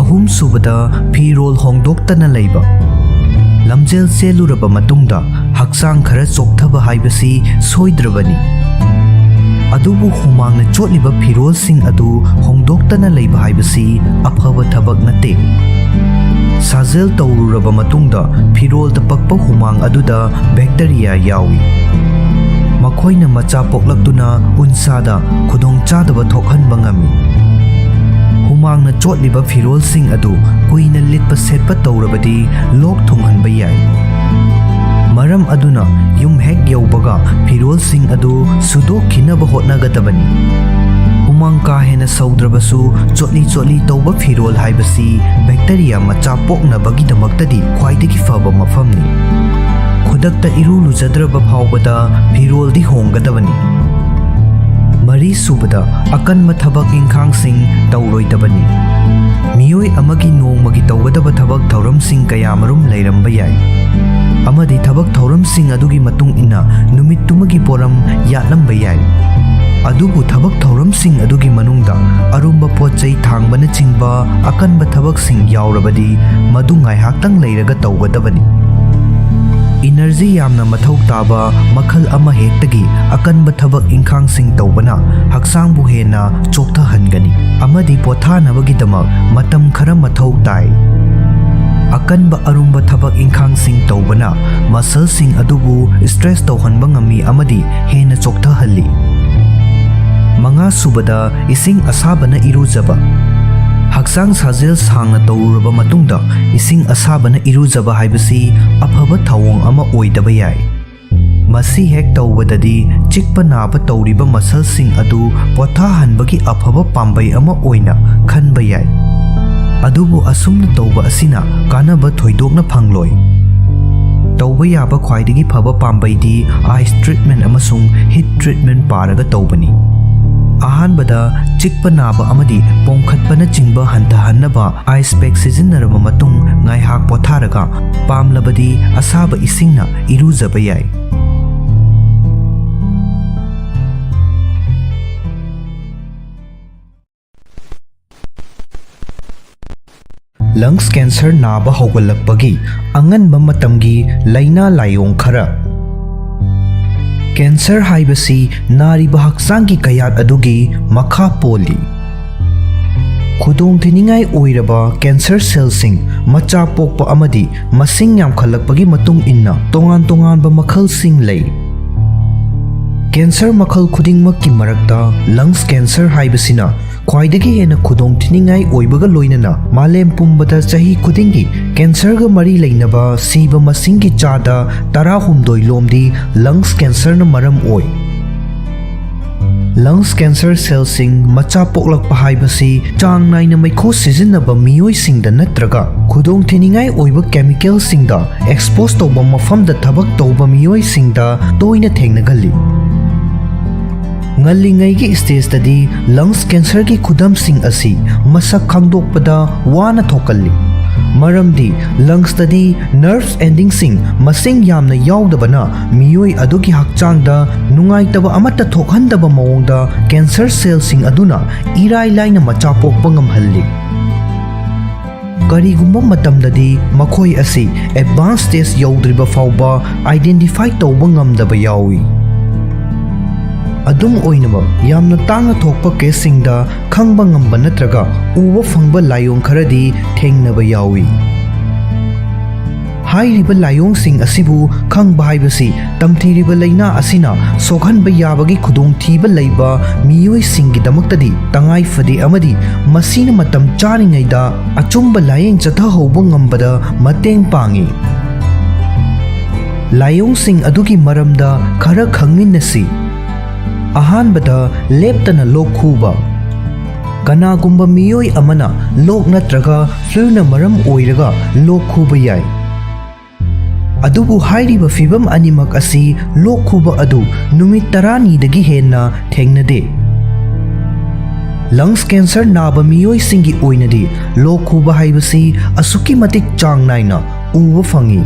ꯑꯍꯨꯝꯁꯨꯕꯗ ꯐꯤꯔꯣꯜ ꯍꯣꯡꯗꯣꯛꯇꯅ ꯂꯩꯕ꯫ ꯂꯝꯖꯦꯜ ꯆꯦꯜꯂꯨꯔꯕ ꯃꯇꯨꯡꯗ ꯍꯛꯆꯥꯡ ꯈꯔ ꯆꯣꯛꯊꯕ ꯍꯥꯏꯕꯁꯤ ꯁꯣꯏꯗ꯭ꯔꯕꯅꯤ, ꯑꯗꯨꯕꯨ ꯍꯨꯃꯥꯡꯅ ꯆꯣꯠꯂꯤꯕ ꯐꯤꯔꯣꯜꯁꯤꯡ ꯑꯗꯨ ꯍꯣꯡꯗꯣꯛꯇꯅ ꯂꯩꯕ ꯍꯥꯏꯕꯁꯤ ꯑꯐꯕ ꯊꯕꯛ ꯅꯠꯇꯦ꯫ साजेल तौरुरबा मतुंगदा फिरोल दा पक्पा हुमांग अदुदा बैक्टीरिया यावी मखोइना मचा पोक्लक्तुना उनसादा खुदोंग चादबा थोकहनबा ngami हुमांगना चोटलिबा फिरोलसिंग अदु कुइना लिटपा सेटपा तौरबदी लोक थुंगहनबा याय मरम अदुना युम हेक यौबगा फिरोलसिंग अदु सुदोखिनबा होटनागदबनी हुमांग का हेना सौद्रबसु चोटली तौबा फिरोल हाइबसी बैक्टीरिया मचा पोकनबगीदमक्तदी ख्वाइदगी फबा मफमनी खुदक्ता इरु लुजद्रबा फावबदा फिरोलदी होंगदबनी मरी सुबदा अकन्म थबक इंखांगसिंग तौरोइदबनी मियोय अमगी नोंमगी तौगदबा थबक थौरमसिंग कयामरुम लैरंबा याय अमदी थबक थौरमसिंग अदुगी मतुंग इना नुमित्तुमगी पोरम यालंबा याय अदुबु थबक थौरमसिंग अदुगी मनुंगदा अरुंबा पोचै थांगबना चिंबा अकन्बा थबकसिंग यावरबदी मदु ngaihaktang लैरगा तौगदबनी इनर्जी यामना मथौ ताबा मखल अमा हेक्तगी अकन्बा थबक इंखांगसिंग तौबना हक्चांगबु हेना चोक्थहनगनी अमदी पोथानबगीदमक मतम खरा मथौ ताई अकन्बा अरुंबा थबक इंखांगसिंग तौबना मसलसिंग अदुबु स्ट्रेस तौहनबा ngami अमदी हेना चोक्थहल्ली मंगा सुबदा इसिंग असाबना इरुजबा हक्चांग साजेल सांगना तौरुरबा मतुंगदा इसिंग असाबना इरुजबा हाइबसी अफबा थवोंग अमा ओइदबा याय मसी हेक तौबददी चिकपा नाबा तौरिबा मसलसिंग अदु पोथाहनबगी अफबा पाम्बै अमा ओइना खनबा याय अदुबु असुमना तौबा असिना कानबा थोइदोकना फंगलोय तौबा याबा ख्वाइदगी फबा पाम्बैदी आइस ट्रीटमेंट अमसुंग हिट ट्रीटमेंट पारगा तौबनी अहानबदा चिकपा नाबा अमदी पोंखतपना चिंबा हंथहन्नबा आइस पैक सिजिन्नरबा मतुंग ngaihaak पोथारगा पामलबदी असाबा इसिंगना इरुजबा याय लंग्स कैंसर नाबा हौगलक्पगी अंगनबा मतमगी लैना लायोंग खरा कैंसर हाइबसी नारीबा हक्चांगी कयात अदुगी मखा पोली खुदोंग थिनिंगाई ओइरबा कैंसर सेलसिंग मचा पोकपा अमदी मसिंग यामखलक्पगी मतुंग इन्ना तोंगान तोंगानबा मखलसिंग लई कैंसर मखल खुदिंगमक्की मरक्ता लंग्स कैंसर हाइबसिना ख्वाइदगी हेना खुदोंग थिनिंगाई ओइबगा लोइनना मालेम पुंबदा चाही खुदिंगी कैंसरगा मरी लैनबा सीबा मसिंगी चादा 13 लोमदी लंग्स कैंसर न मरम ओइ लंग्स कैंसर सेलसिंग मचा पोकलक्पा हाइबसी चांग नाइना मैखो सिजिन्नबा मियोइसिंगदा नत्रगा खुदोंग थिनिंगाई ओइबा केमिकलसिंगदा एक्सपोज तौबा मफमदा थबक तौबा मियोइसिंगदा तोइना थेंगनगल्ली ngalingay stage tadi lungs cancer ki khudamsing asi masak khangdokpada wana thokalli maramdi lungs tadi nerves ending sing masing yamna yaudabana miyoi adugi hakchangda nungaitaba amata thokhandaba mawongda cancer cell sing aduna irai laina macha pokpa ngamhalli karigumba matamdadi makhoi asi advanced stage yaudriba fauba identify tawba ngamdaba yawi अदुम ओइनबा यामना तांगा थोकपा केसिंगदा खंगबा ngamba नत्रगा उवा फंगबा लायोंग खरदी थेंगनबा यावी हाइरिबा लायोंग सिंग असिबु खंगबा हाइबसी तमथिरिबा लैना असिना सोखनबा याबगी खुदोंग थीबा लैबा मियोइ सिंगी दमक्तदी तंगाई फदे अमदी मसीना मतम चारिङैदा अचुंबा लायेंग चथा होबा ngambada mateeng Pangi लायोंग सिंग अदुगी मरमदा खरा खंगमिनसी अहानबदा लेप्तना लोक खूबा कनागुंबा मियोइ अमना लोक नत्रगा फ्लूना मरम ओइरगा लोक खूबा याय अदुबु हाइरिबा फिबम अनिमक असि लोक खूबा अदु नुमित 10 दगी हेन्ना थेंगनदे लंग्स कैंसर नाबा मियोइ सिंगी ओइनदी लोक खूबा हाइबसी असुकी मतिक चांग नाइना उवा फंगी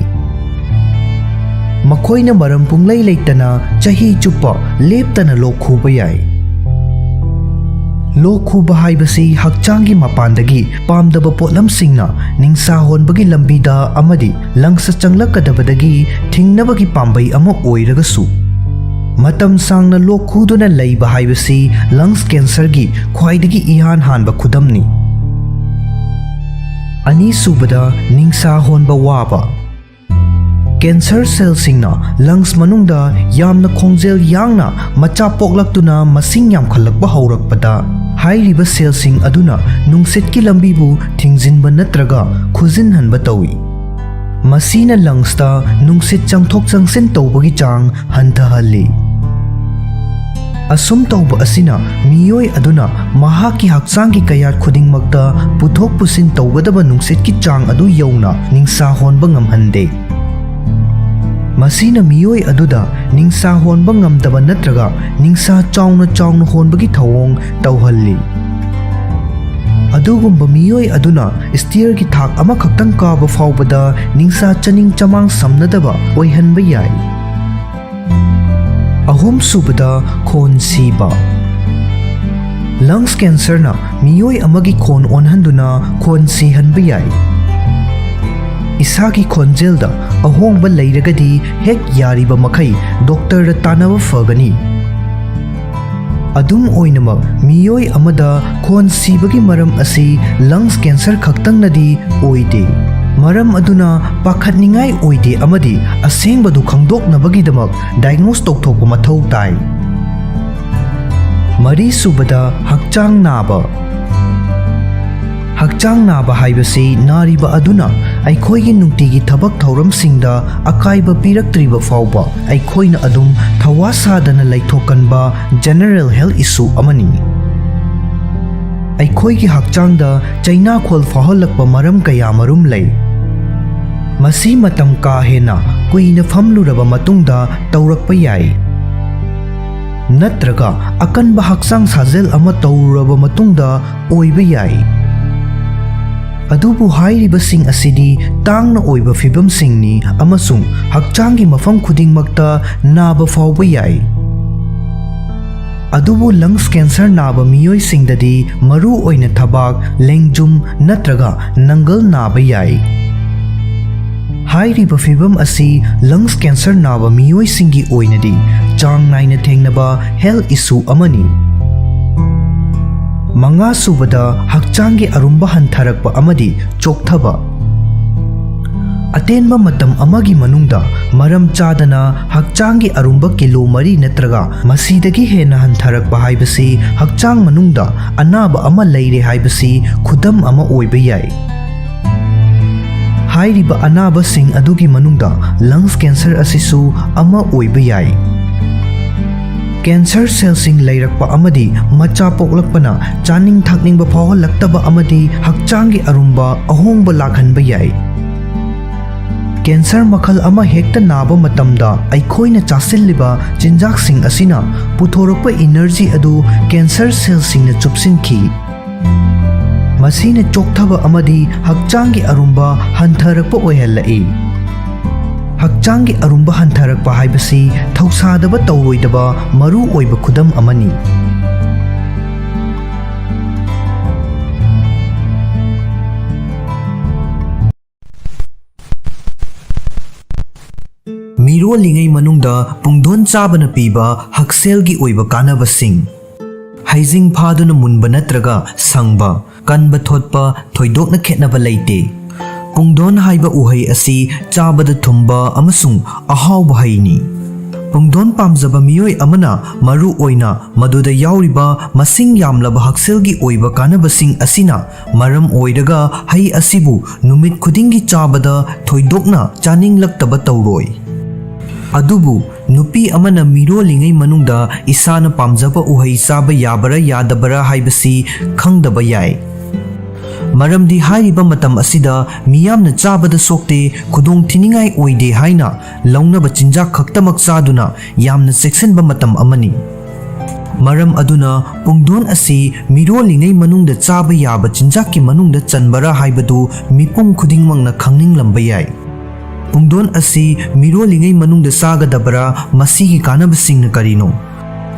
मखोइना मरम पुंगलै लेतना चाही चुप्पा लेप्तना लोक खूबा याय लोक खूबा हाइबसी हक्चांगी मपानदगी पामदबा पोटलमसिंगना निंसा होनबगी लंबीदा अमदी लंग्स चंगलकदबदगी थिंगनबगी पाम्बै अमा ओइरगसु मतम सांगना लोक खूदुना लैबा हाइबसी लंग्स कैंसर की ख्वाइदगी इहान हानबा खुदमनी ꯑꯅꯤꯁꯨꯕꯗ ꯅꯤꯡꯁꯥ ꯍꯣꯟꯕ ꯋꯥꯕ ꯀꯦꯟꯁꯔ ꯁꯦꯜꯁꯤꯡꯅ ꯂꯪꯁ ꯃꯅꯨꯡꯗ ꯌꯥꯝꯅ ꯈꯣꯡꯖꯦꯜ ꯌꯥꯡꯅ ꯃꯆꯥ ꯄꯣꯛꯂꯛꯇꯨꯅ ꯃꯁꯤꯡ ꯌꯥꯝꯈꯠꯂꯛꯄ ꯍꯧꯔꯛꯄꯗ ꯍꯥꯏꯔꯤꯕ ꯁꯦꯜꯁꯤꯡ ꯑꯗꯨꯅ ꯅꯨꯡꯁꯤꯠꯀꯤ ꯂꯝꯕꯤꯕꯨ ꯊꯤꯡꯖꯤꯟꯕ ꯅꯠꯇ꯭ꯔꯒ ꯈꯨꯖꯤꯟꯍꯟꯕ ꯇꯧꯏ꯫ ꯃꯁꯤꯅ ꯂꯪꯁꯇ ꯅꯨꯡꯁꯤꯠ ꯆꯪꯊꯣꯛ ꯆꯪꯁꯤꯟ ꯇꯧꯕꯒꯤ ꯆꯥꯡ ꯍꯟꯊꯍꯜꯂꯤ꯫ ꯑꯁꯨꯝ ꯇꯧꯕ ꯑꯁꯤꯅ ꯃꯤꯑꯣꯏ ꯑꯗꯨꯅ ꯃꯍꯥꯛꯀꯤ ꯍꯛꯆꯥꯡꯒꯤ ꯀꯌꯥꯠ ꯈꯨꯗꯤꯡꯃꯛꯇ ꯄꯨꯊꯣꯛ ꯄꯨꯁꯤꯟ ꯇꯧꯒꯗꯕ ꯅꯨꯡꯁꯤꯠꯀꯤ ꯆꯥꯡ ꯑꯗꯨ ꯌꯧꯅ ꯅꯤꯡꯁꯥ ꯍꯣꯟꯕ ꯉꯝꯍꯟꯗꯦ꯫ ꯃꯁꯤꯅ ꯃꯤꯑꯣꯏ ꯑꯗꯨꯗ ꯅꯤꯡꯁꯥ ꯍꯣꯟꯕ ꯉꯝꯗꯕ ꯅꯠꯇ꯭ꯔꯒ ꯅꯤꯡꯁꯥ ꯆꯥꯎꯅ ꯆꯥꯎꯅ ꯍꯣꯟꯕꯒꯤ ꯊꯧꯑꯣꯡ ꯇꯧꯍꯜꯂꯤ꯫ ꯑꯗꯨꯒꯨꯝꯕ ꯃꯤꯑꯣꯏ ꯑꯗꯨꯅ ꯁ꯭ꯇꯤꯌꯔꯒꯤ ꯊꯥꯛ ꯑꯃꯈꯛꯇꯪ ꯀꯥꯕ ꯐꯥꯎꯕꯗ ꯅꯤꯡꯁꯥ ꯆꯅꯤꯡ ꯆꯃꯥꯡ ꯁꯝꯅꯗꯕ ꯑꯣꯏꯍꯟꯕ ꯌꯥꯏ꯫ ꯑꯍꯨꯝꯁꯨꯕꯗ ꯈꯣꯟ ꯁꯤꯕ ꯂꯪꯁ ꯀꯦꯟꯁꯔꯅ ꯃꯤꯑꯣꯏ ꯑꯃꯒꯤ ꯈꯣꯟ ꯑꯣꯟꯍꯟꯗꯨꯅ ꯈꯣꯟ ꯁꯤꯍꯟꯕ ꯌꯥꯏ꯫ ꯏꯁꯥꯒꯤ ꯈꯣꯟꯖꯦꯜꯗ ꯑꯍꯣꯡꯕ ꯂꯩꯔꯒꯗꯤ ꯍꯦꯛ ꯌꯥꯔꯤꯕ ꯃꯈꯩ ꯗꯣꯛꯇꯔꯗ ꯇꯥꯟꯅꯕ ꯐꯒꯅꯤ꯫ ꯑꯗꯨꯝ ꯑꯣꯏꯅꯃꯛ ꯃꯤꯑꯣꯏ ꯑꯃꯗ ꯈꯣꯟ ꯁꯤꯕꯒꯤ ꯃꯔꯝ ꯑꯁꯤ ꯂꯪꯁ ꯀꯦꯟꯁꯔ ꯈꯛꯇꯪꯅꯗꯤ ꯑꯣꯏꯗꯦ꯫ ꯃꯔꯝ ꯑꯗꯨꯅ ꯄꯥꯈꯠꯅꯤꯡꯉꯥꯏ ꯑꯣꯏꯗꯦ ꯑꯃꯗꯤ ꯑꯁꯦꯡꯕꯗꯨ ꯈꯪꯗꯣꯛꯅꯕꯒꯤꯗꯃꯛ ꯗꯥꯏꯒꯅꯣꯁ ꯇꯧꯊꯣꯛꯄ ꯃꯊꯧ ꯇꯥꯏ꯫ ꯃꯔꯤꯁꯨꯕꯗ ꯍꯛꯆꯥꯡ ꯅꯥꯕ ꯍꯛꯆꯥꯡ ꯅꯥꯕ ꯍꯥꯏꯕꯁꯤ ꯅꯥꯔꯤꯕ ꯑꯗꯨꯅ ꯑꯩꯈꯣꯏꯒꯤ ꯅꯨꯡꯇꯤꯒꯤ ꯊꯕꯛ ꯊꯧꯔꯝꯁꯤꯡꯗ ꯑꯀꯥꯏꯕ ꯄꯤꯔꯛꯇ꯭ꯔꯤꯕ ꯐꯥꯎꯕ ꯑꯩꯈꯣꯏꯅ ꯑꯗꯨꯝ ꯊꯧꯋꯥ ꯁꯥꯗꯅ ꯂꯩꯊꯣꯛꯀꯟꯕ ꯖꯦꯅꯔꯦꯜ ꯍꯦꯜꯊ ꯏꯁꯨ ꯑꯃꯅꯤ꯫ ꯑꯩꯈꯣꯏꯒꯤ ꯍꯛꯆꯥꯡꯗ ꯆꯩꯅꯥꯈꯣꯜ ꯐꯥꯎꯍꯜꯂꯛꯄ ꯃꯔꯝ ꯀꯌꯥꯃꯔꯨꯝ ꯂꯩ꯫ ꯃꯁꯤ ꯃꯇꯝ ꯀꯥ ꯍꯦꯟꯅ ꯀꯨꯏꯅ ꯐꯝꯂꯨꯔꯕ ꯃꯇꯨꯡꯗ ꯇꯧꯔꯛꯄ ꯌꯥꯏ ꯅꯠꯇ꯭ꯔꯒ ꯑꯀꯟꯕ ꯍꯛꯆꯥꯡ ꯁꯥꯖꯦꯜ ꯑꯃ ꯇꯧꯔꯨꯔꯕ ꯃꯇꯨꯡꯗ ꯑꯣꯏꯕ ꯌꯥꯏ꯫ ꯑꯗꯨꯕꯨ ꯍꯥꯏꯔꯤꯕꯁꯤꯡ ꯑꯁꯤꯗꯤ ꯇꯥꯡꯅ ꯑꯣꯏꯕ ꯐꯤꯚꯝꯁꯤꯡꯅꯤ ꯑꯃꯁꯨꯡ ꯍꯛꯆꯥꯡꯒꯤ ꯃꯐꯝ ꯈꯨꯗꯤꯡꯃꯛꯇ ꯅꯥꯕ ꯐꯥꯎꯕ ꯌꯥꯏ꯫ ꯑꯗꯨꯕꯨ ꯂꯪꯁ ꯀꯦꯟꯁꯔ ꯅꯥꯕ ꯃꯤꯑꯣꯏꯁꯤꯡꯗꯗꯤ ꯃꯔꯨ ꯑꯣꯏꯅ ꯊꯕꯥꯛ, ꯂꯦꯡꯖꯨꯝ ꯅꯠꯇ꯭ꯔꯒ ꯅꯪꯒꯜ ꯅꯥꯕ ꯌꯥꯏ꯫ ꯍꯥꯏꯔꯤꯕ ꯐꯤꯚꯝ ꯑꯁꯤ ꯂꯪꯁ ꯀꯦꯟꯁꯔ ꯅꯥꯕ ꯃꯤꯑꯣꯏꯁꯤꯡꯒꯤ ꯑꯣꯏꯅꯗꯤ ꯆꯥꯡ ꯅꯥꯏꯅ ꯊꯦꯡꯅꯕ ꯍꯦꯜꯊ ꯏꯁꯨ ꯑꯃꯅꯤ꯫ ꯃꯉꯥꯁꯨꯕꯗ ꯍꯛꯆꯥꯡꯒꯤ ꯑꯔꯨꯝꯕ ꯍꯟꯊꯔꯛꯄ ꯑꯃꯗꯤ ꯆꯣꯛꯊꯕ ꯑꯇꯦꯟꯕ ꯃꯇꯝ ꯑꯃꯒꯤ ꯃꯅꯨꯡꯗ ꯃꯔꯝ ꯆꯥꯗꯅ ꯍꯛꯆꯥꯡꯒꯤ ꯑꯔꯨꯝꯕ ꯀꯤꯂꯣ 3 ꯅꯠꯇ꯭ꯔꯒ ꯃꯁꯤꯗꯒꯤ ꯍꯦꯟꯅ ꯍꯟꯊꯔꯛꯄ ꯍꯥꯏꯕꯁꯤ ꯍꯛꯆꯥꯡ ꯃꯅꯨꯡꯗ ꯑꯅꯥꯕ ꯑꯃ ꯂꯩꯔꯦ ꯍꯥꯏꯕꯁꯤ ꯈꯨꯗꯝ ꯑꯃ ꯑꯣꯏꯕ ꯌꯥꯏ꯫ ꯍꯥꯏꯔꯤꯕ ꯑꯅꯥꯕꯁꯤꯡ ꯑꯗꯨꯒꯤ ꯃꯅꯨꯡꯗ ꯂꯪꯁ ꯀꯦꯟꯁꯔ ꯑꯁꯤꯁꯨ ꯑꯃ ꯑꯣꯏꯕ ꯌꯥꯏ꯫ ꯀꯦꯟꯁꯔ ꯁꯦꯜꯁꯤꯡ ꯂꯩꯔꯛꯄ ꯑꯃꯗꯤ ꯃꯆꯥ ꯄꯣꯛꯂꯛꯄꯅ ꯆꯥꯅꯤꯡ ꯊꯛꯅꯤꯡꯕ ꯐꯥꯎꯍꯜꯂꯛꯇꯕ ꯑꯃꯗꯤ ꯍꯛꯆꯥꯡꯒꯤ ꯑꯔꯨꯝꯕ ꯑꯍꯣꯡꯕ ꯂꯥꯛꯍꯟꯕ ꯌꯥꯏ꯫ ꯀꯦꯟꯁꯔ ꯃꯈꯜ ꯑꯃ ꯍꯦꯛꯇ ꯅꯥꯕ ꯃꯇꯝꯗ ꯑꯩꯈꯣꯏꯅ ꯆꯥꯁꯤꯜꯂꯤꯕ ꯆꯤꯟꯖꯥꯛꯁꯤꯡ ꯑꯁꯤꯅ ꯄꯨꯊꯣꯔꯛꯄ ꯏꯅꯔꯖꯤ ꯑꯗꯨ ꯀꯦꯟꯁꯔ ꯁꯦꯜꯁꯤꯡꯅ ꯆꯨꯞꯁꯤꯟꯈꯤ꯫ ꯃꯁꯤꯅ ꯆꯣꯛꯊꯕ ꯑꯃꯗꯤ ꯍꯛꯆꯥꯡꯒꯤ ꯑꯔꯨꯝꯕ ꯍꯟꯊꯔꯛꯄ ꯑꯣꯏꯍꯜꯂꯛꯏ꯫ ꯍꯛꯆꯥꯡꯒꯤ ꯑꯔꯨꯝꯕ ꯍꯟꯊꯔꯛꯄ ꯍꯥꯏꯕꯁꯤ ꯊꯧꯁꯥꯗꯕ ꯇꯧꯔꯣꯏꯗꯕ ꯃꯔꯨ ꯑꯣꯏꯕ ꯈꯨꯗꯝ ꯑꯃꯅꯤ꯫ ꯃꯤꯔꯣꯜꯂꯤꯉꯩ ꯃꯅꯨꯡꯗ ꯄꯨꯡꯗꯣꯟ ꯆꯥꯕꯅ ꯄꯤꯕ ꯍꯛꯁꯦꯜꯒꯤ ꯑꯣꯏꯕ ꯀꯥꯟꯅꯕꯁꯤꯡ ꯍꯩꯖꯤꯡ ꯐꯥꯗꯨꯅ ꯃꯨꯟꯕ ꯅꯠꯇ꯭ꯔꯒ ꯁꯪꯕ, ꯀꯟꯕ ꯊꯣꯠꯄ ꯊꯣꯏꯗꯣꯛꯅ ꯈꯦꯠꯅꯕ ꯂꯩꯇꯦ꯫ ꯄꯨꯡꯗꯣꯟ ꯍꯥꯏꯕ ꯎꯍꯩ ꯑꯁꯤ ꯆꯥꯕꯗ ꯊꯨꯝꯕ ꯑꯃꯁꯨꯡ ꯑꯍꯥꯎꯕ ꯍꯩꯅꯤ꯫ ꯄꯨꯡꯗꯣꯟ ꯄꯥꯝꯖꯕ ꯃꯤꯑꯣꯏ ꯑꯃꯅ ꯃꯔꯨ ꯑꯣꯏꯅ ꯃꯗꯨꯗ ꯌꯥꯎꯔꯤꯕ ꯃꯁꯤꯡ ꯌꯥꯝꯂꯕ ꯍꯛꯁꯦꯜꯒꯤ ꯑꯣꯏꯕ ꯀꯥꯟꯅꯕꯁꯤꯡ ꯑꯁꯤꯅ ꯃꯔꯝ ꯑꯣꯏꯔꯒ ꯍꯩ ꯑꯁꯤꯕꯨ ꯅꯨꯃꯤꯠ ꯈꯨꯗꯤꯡꯒꯤ ꯆꯥꯕꯗ ꯊꯣꯏꯗꯣꯛꯅ ꯆꯥꯅꯤꯡꯂꯛꯇꯕ ꯇꯧꯔꯣꯏ꯫ ꯑꯗꯨꯕꯨ ꯅꯨꯄꯤ ꯑꯃꯅ ꯃꯤꯔꯣꯜꯂꯤꯉꯩ ꯃꯅꯨꯡꯗ ꯏꯁꯥꯅ ꯄꯥꯝꯖꯕ ꯎꯍꯩ ꯆꯥꯕ ꯌꯥꯕꯔꯥ ꯌꯥꯗꯕꯔꯥ ꯍꯥꯏꯕꯁꯤ ꯈꯪꯗꯕ ꯌꯥꯏ꯫ ꯃꯔꯝꯗꯤ ꯍꯥꯏꯔꯤꯕ ꯃꯇꯝ ꯑꯁꯤꯗ ꯃꯤꯌꯥꯝꯅ ꯆꯥꯕꯗ ꯁꯣꯛꯇꯦ, ꯈꯨꯗꯣꯡꯊꯤꯅꯤꯡꯉꯥꯏ ꯑꯣꯏꯗꯦ ꯍꯥꯏꯅ ꯂꯧꯅꯕ ꯆꯤꯟꯖꯥꯛ ꯈꯛꯇꯃꯛ ꯆꯥꯗꯨꯅ ꯌꯥꯝꯅ ꯆꯦꯛꯁꯤꯟꯕ ꯃꯇꯝ ꯑꯃꯅꯤ꯫ ꯃꯔꯝ ꯑꯗꯨꯅ ꯄꯨꯡꯗꯣꯟ ꯑꯁꯤ ꯃꯤꯔꯣꯜꯂꯤꯉꯩ ꯃꯅꯨꯡꯗ ꯆꯥꯕ ꯌꯥꯕ ꯆꯤꯟꯖꯥꯛꯀꯤ ꯃꯅꯨꯡꯗ ꯆꯟꯕꯔꯥ ꯍꯥꯏꯕꯗු ꯃꯤꯄꯨꯝ ꯈꯨꯗꯤꯡꯃꯛꯅ ꯈꯪꯅꯤꯡꯂꯝꯕ ꯌꯥꯏ꯫ ꯄꯨꯡꯗꯣꯟ ꯑꯁꯤ ꯃꯤꯔꯣꯜꯂꯤꯉꯩ ꯃꯅꯨꯡꯗ ꯆꯥꯒꯗꯕꯔꯥ? ꯃꯁꯤꯒꯤ ꯀꯥꯟꯅꯕꯁꯤꯡꯅ ꯀꯔꯤꯅꯣ?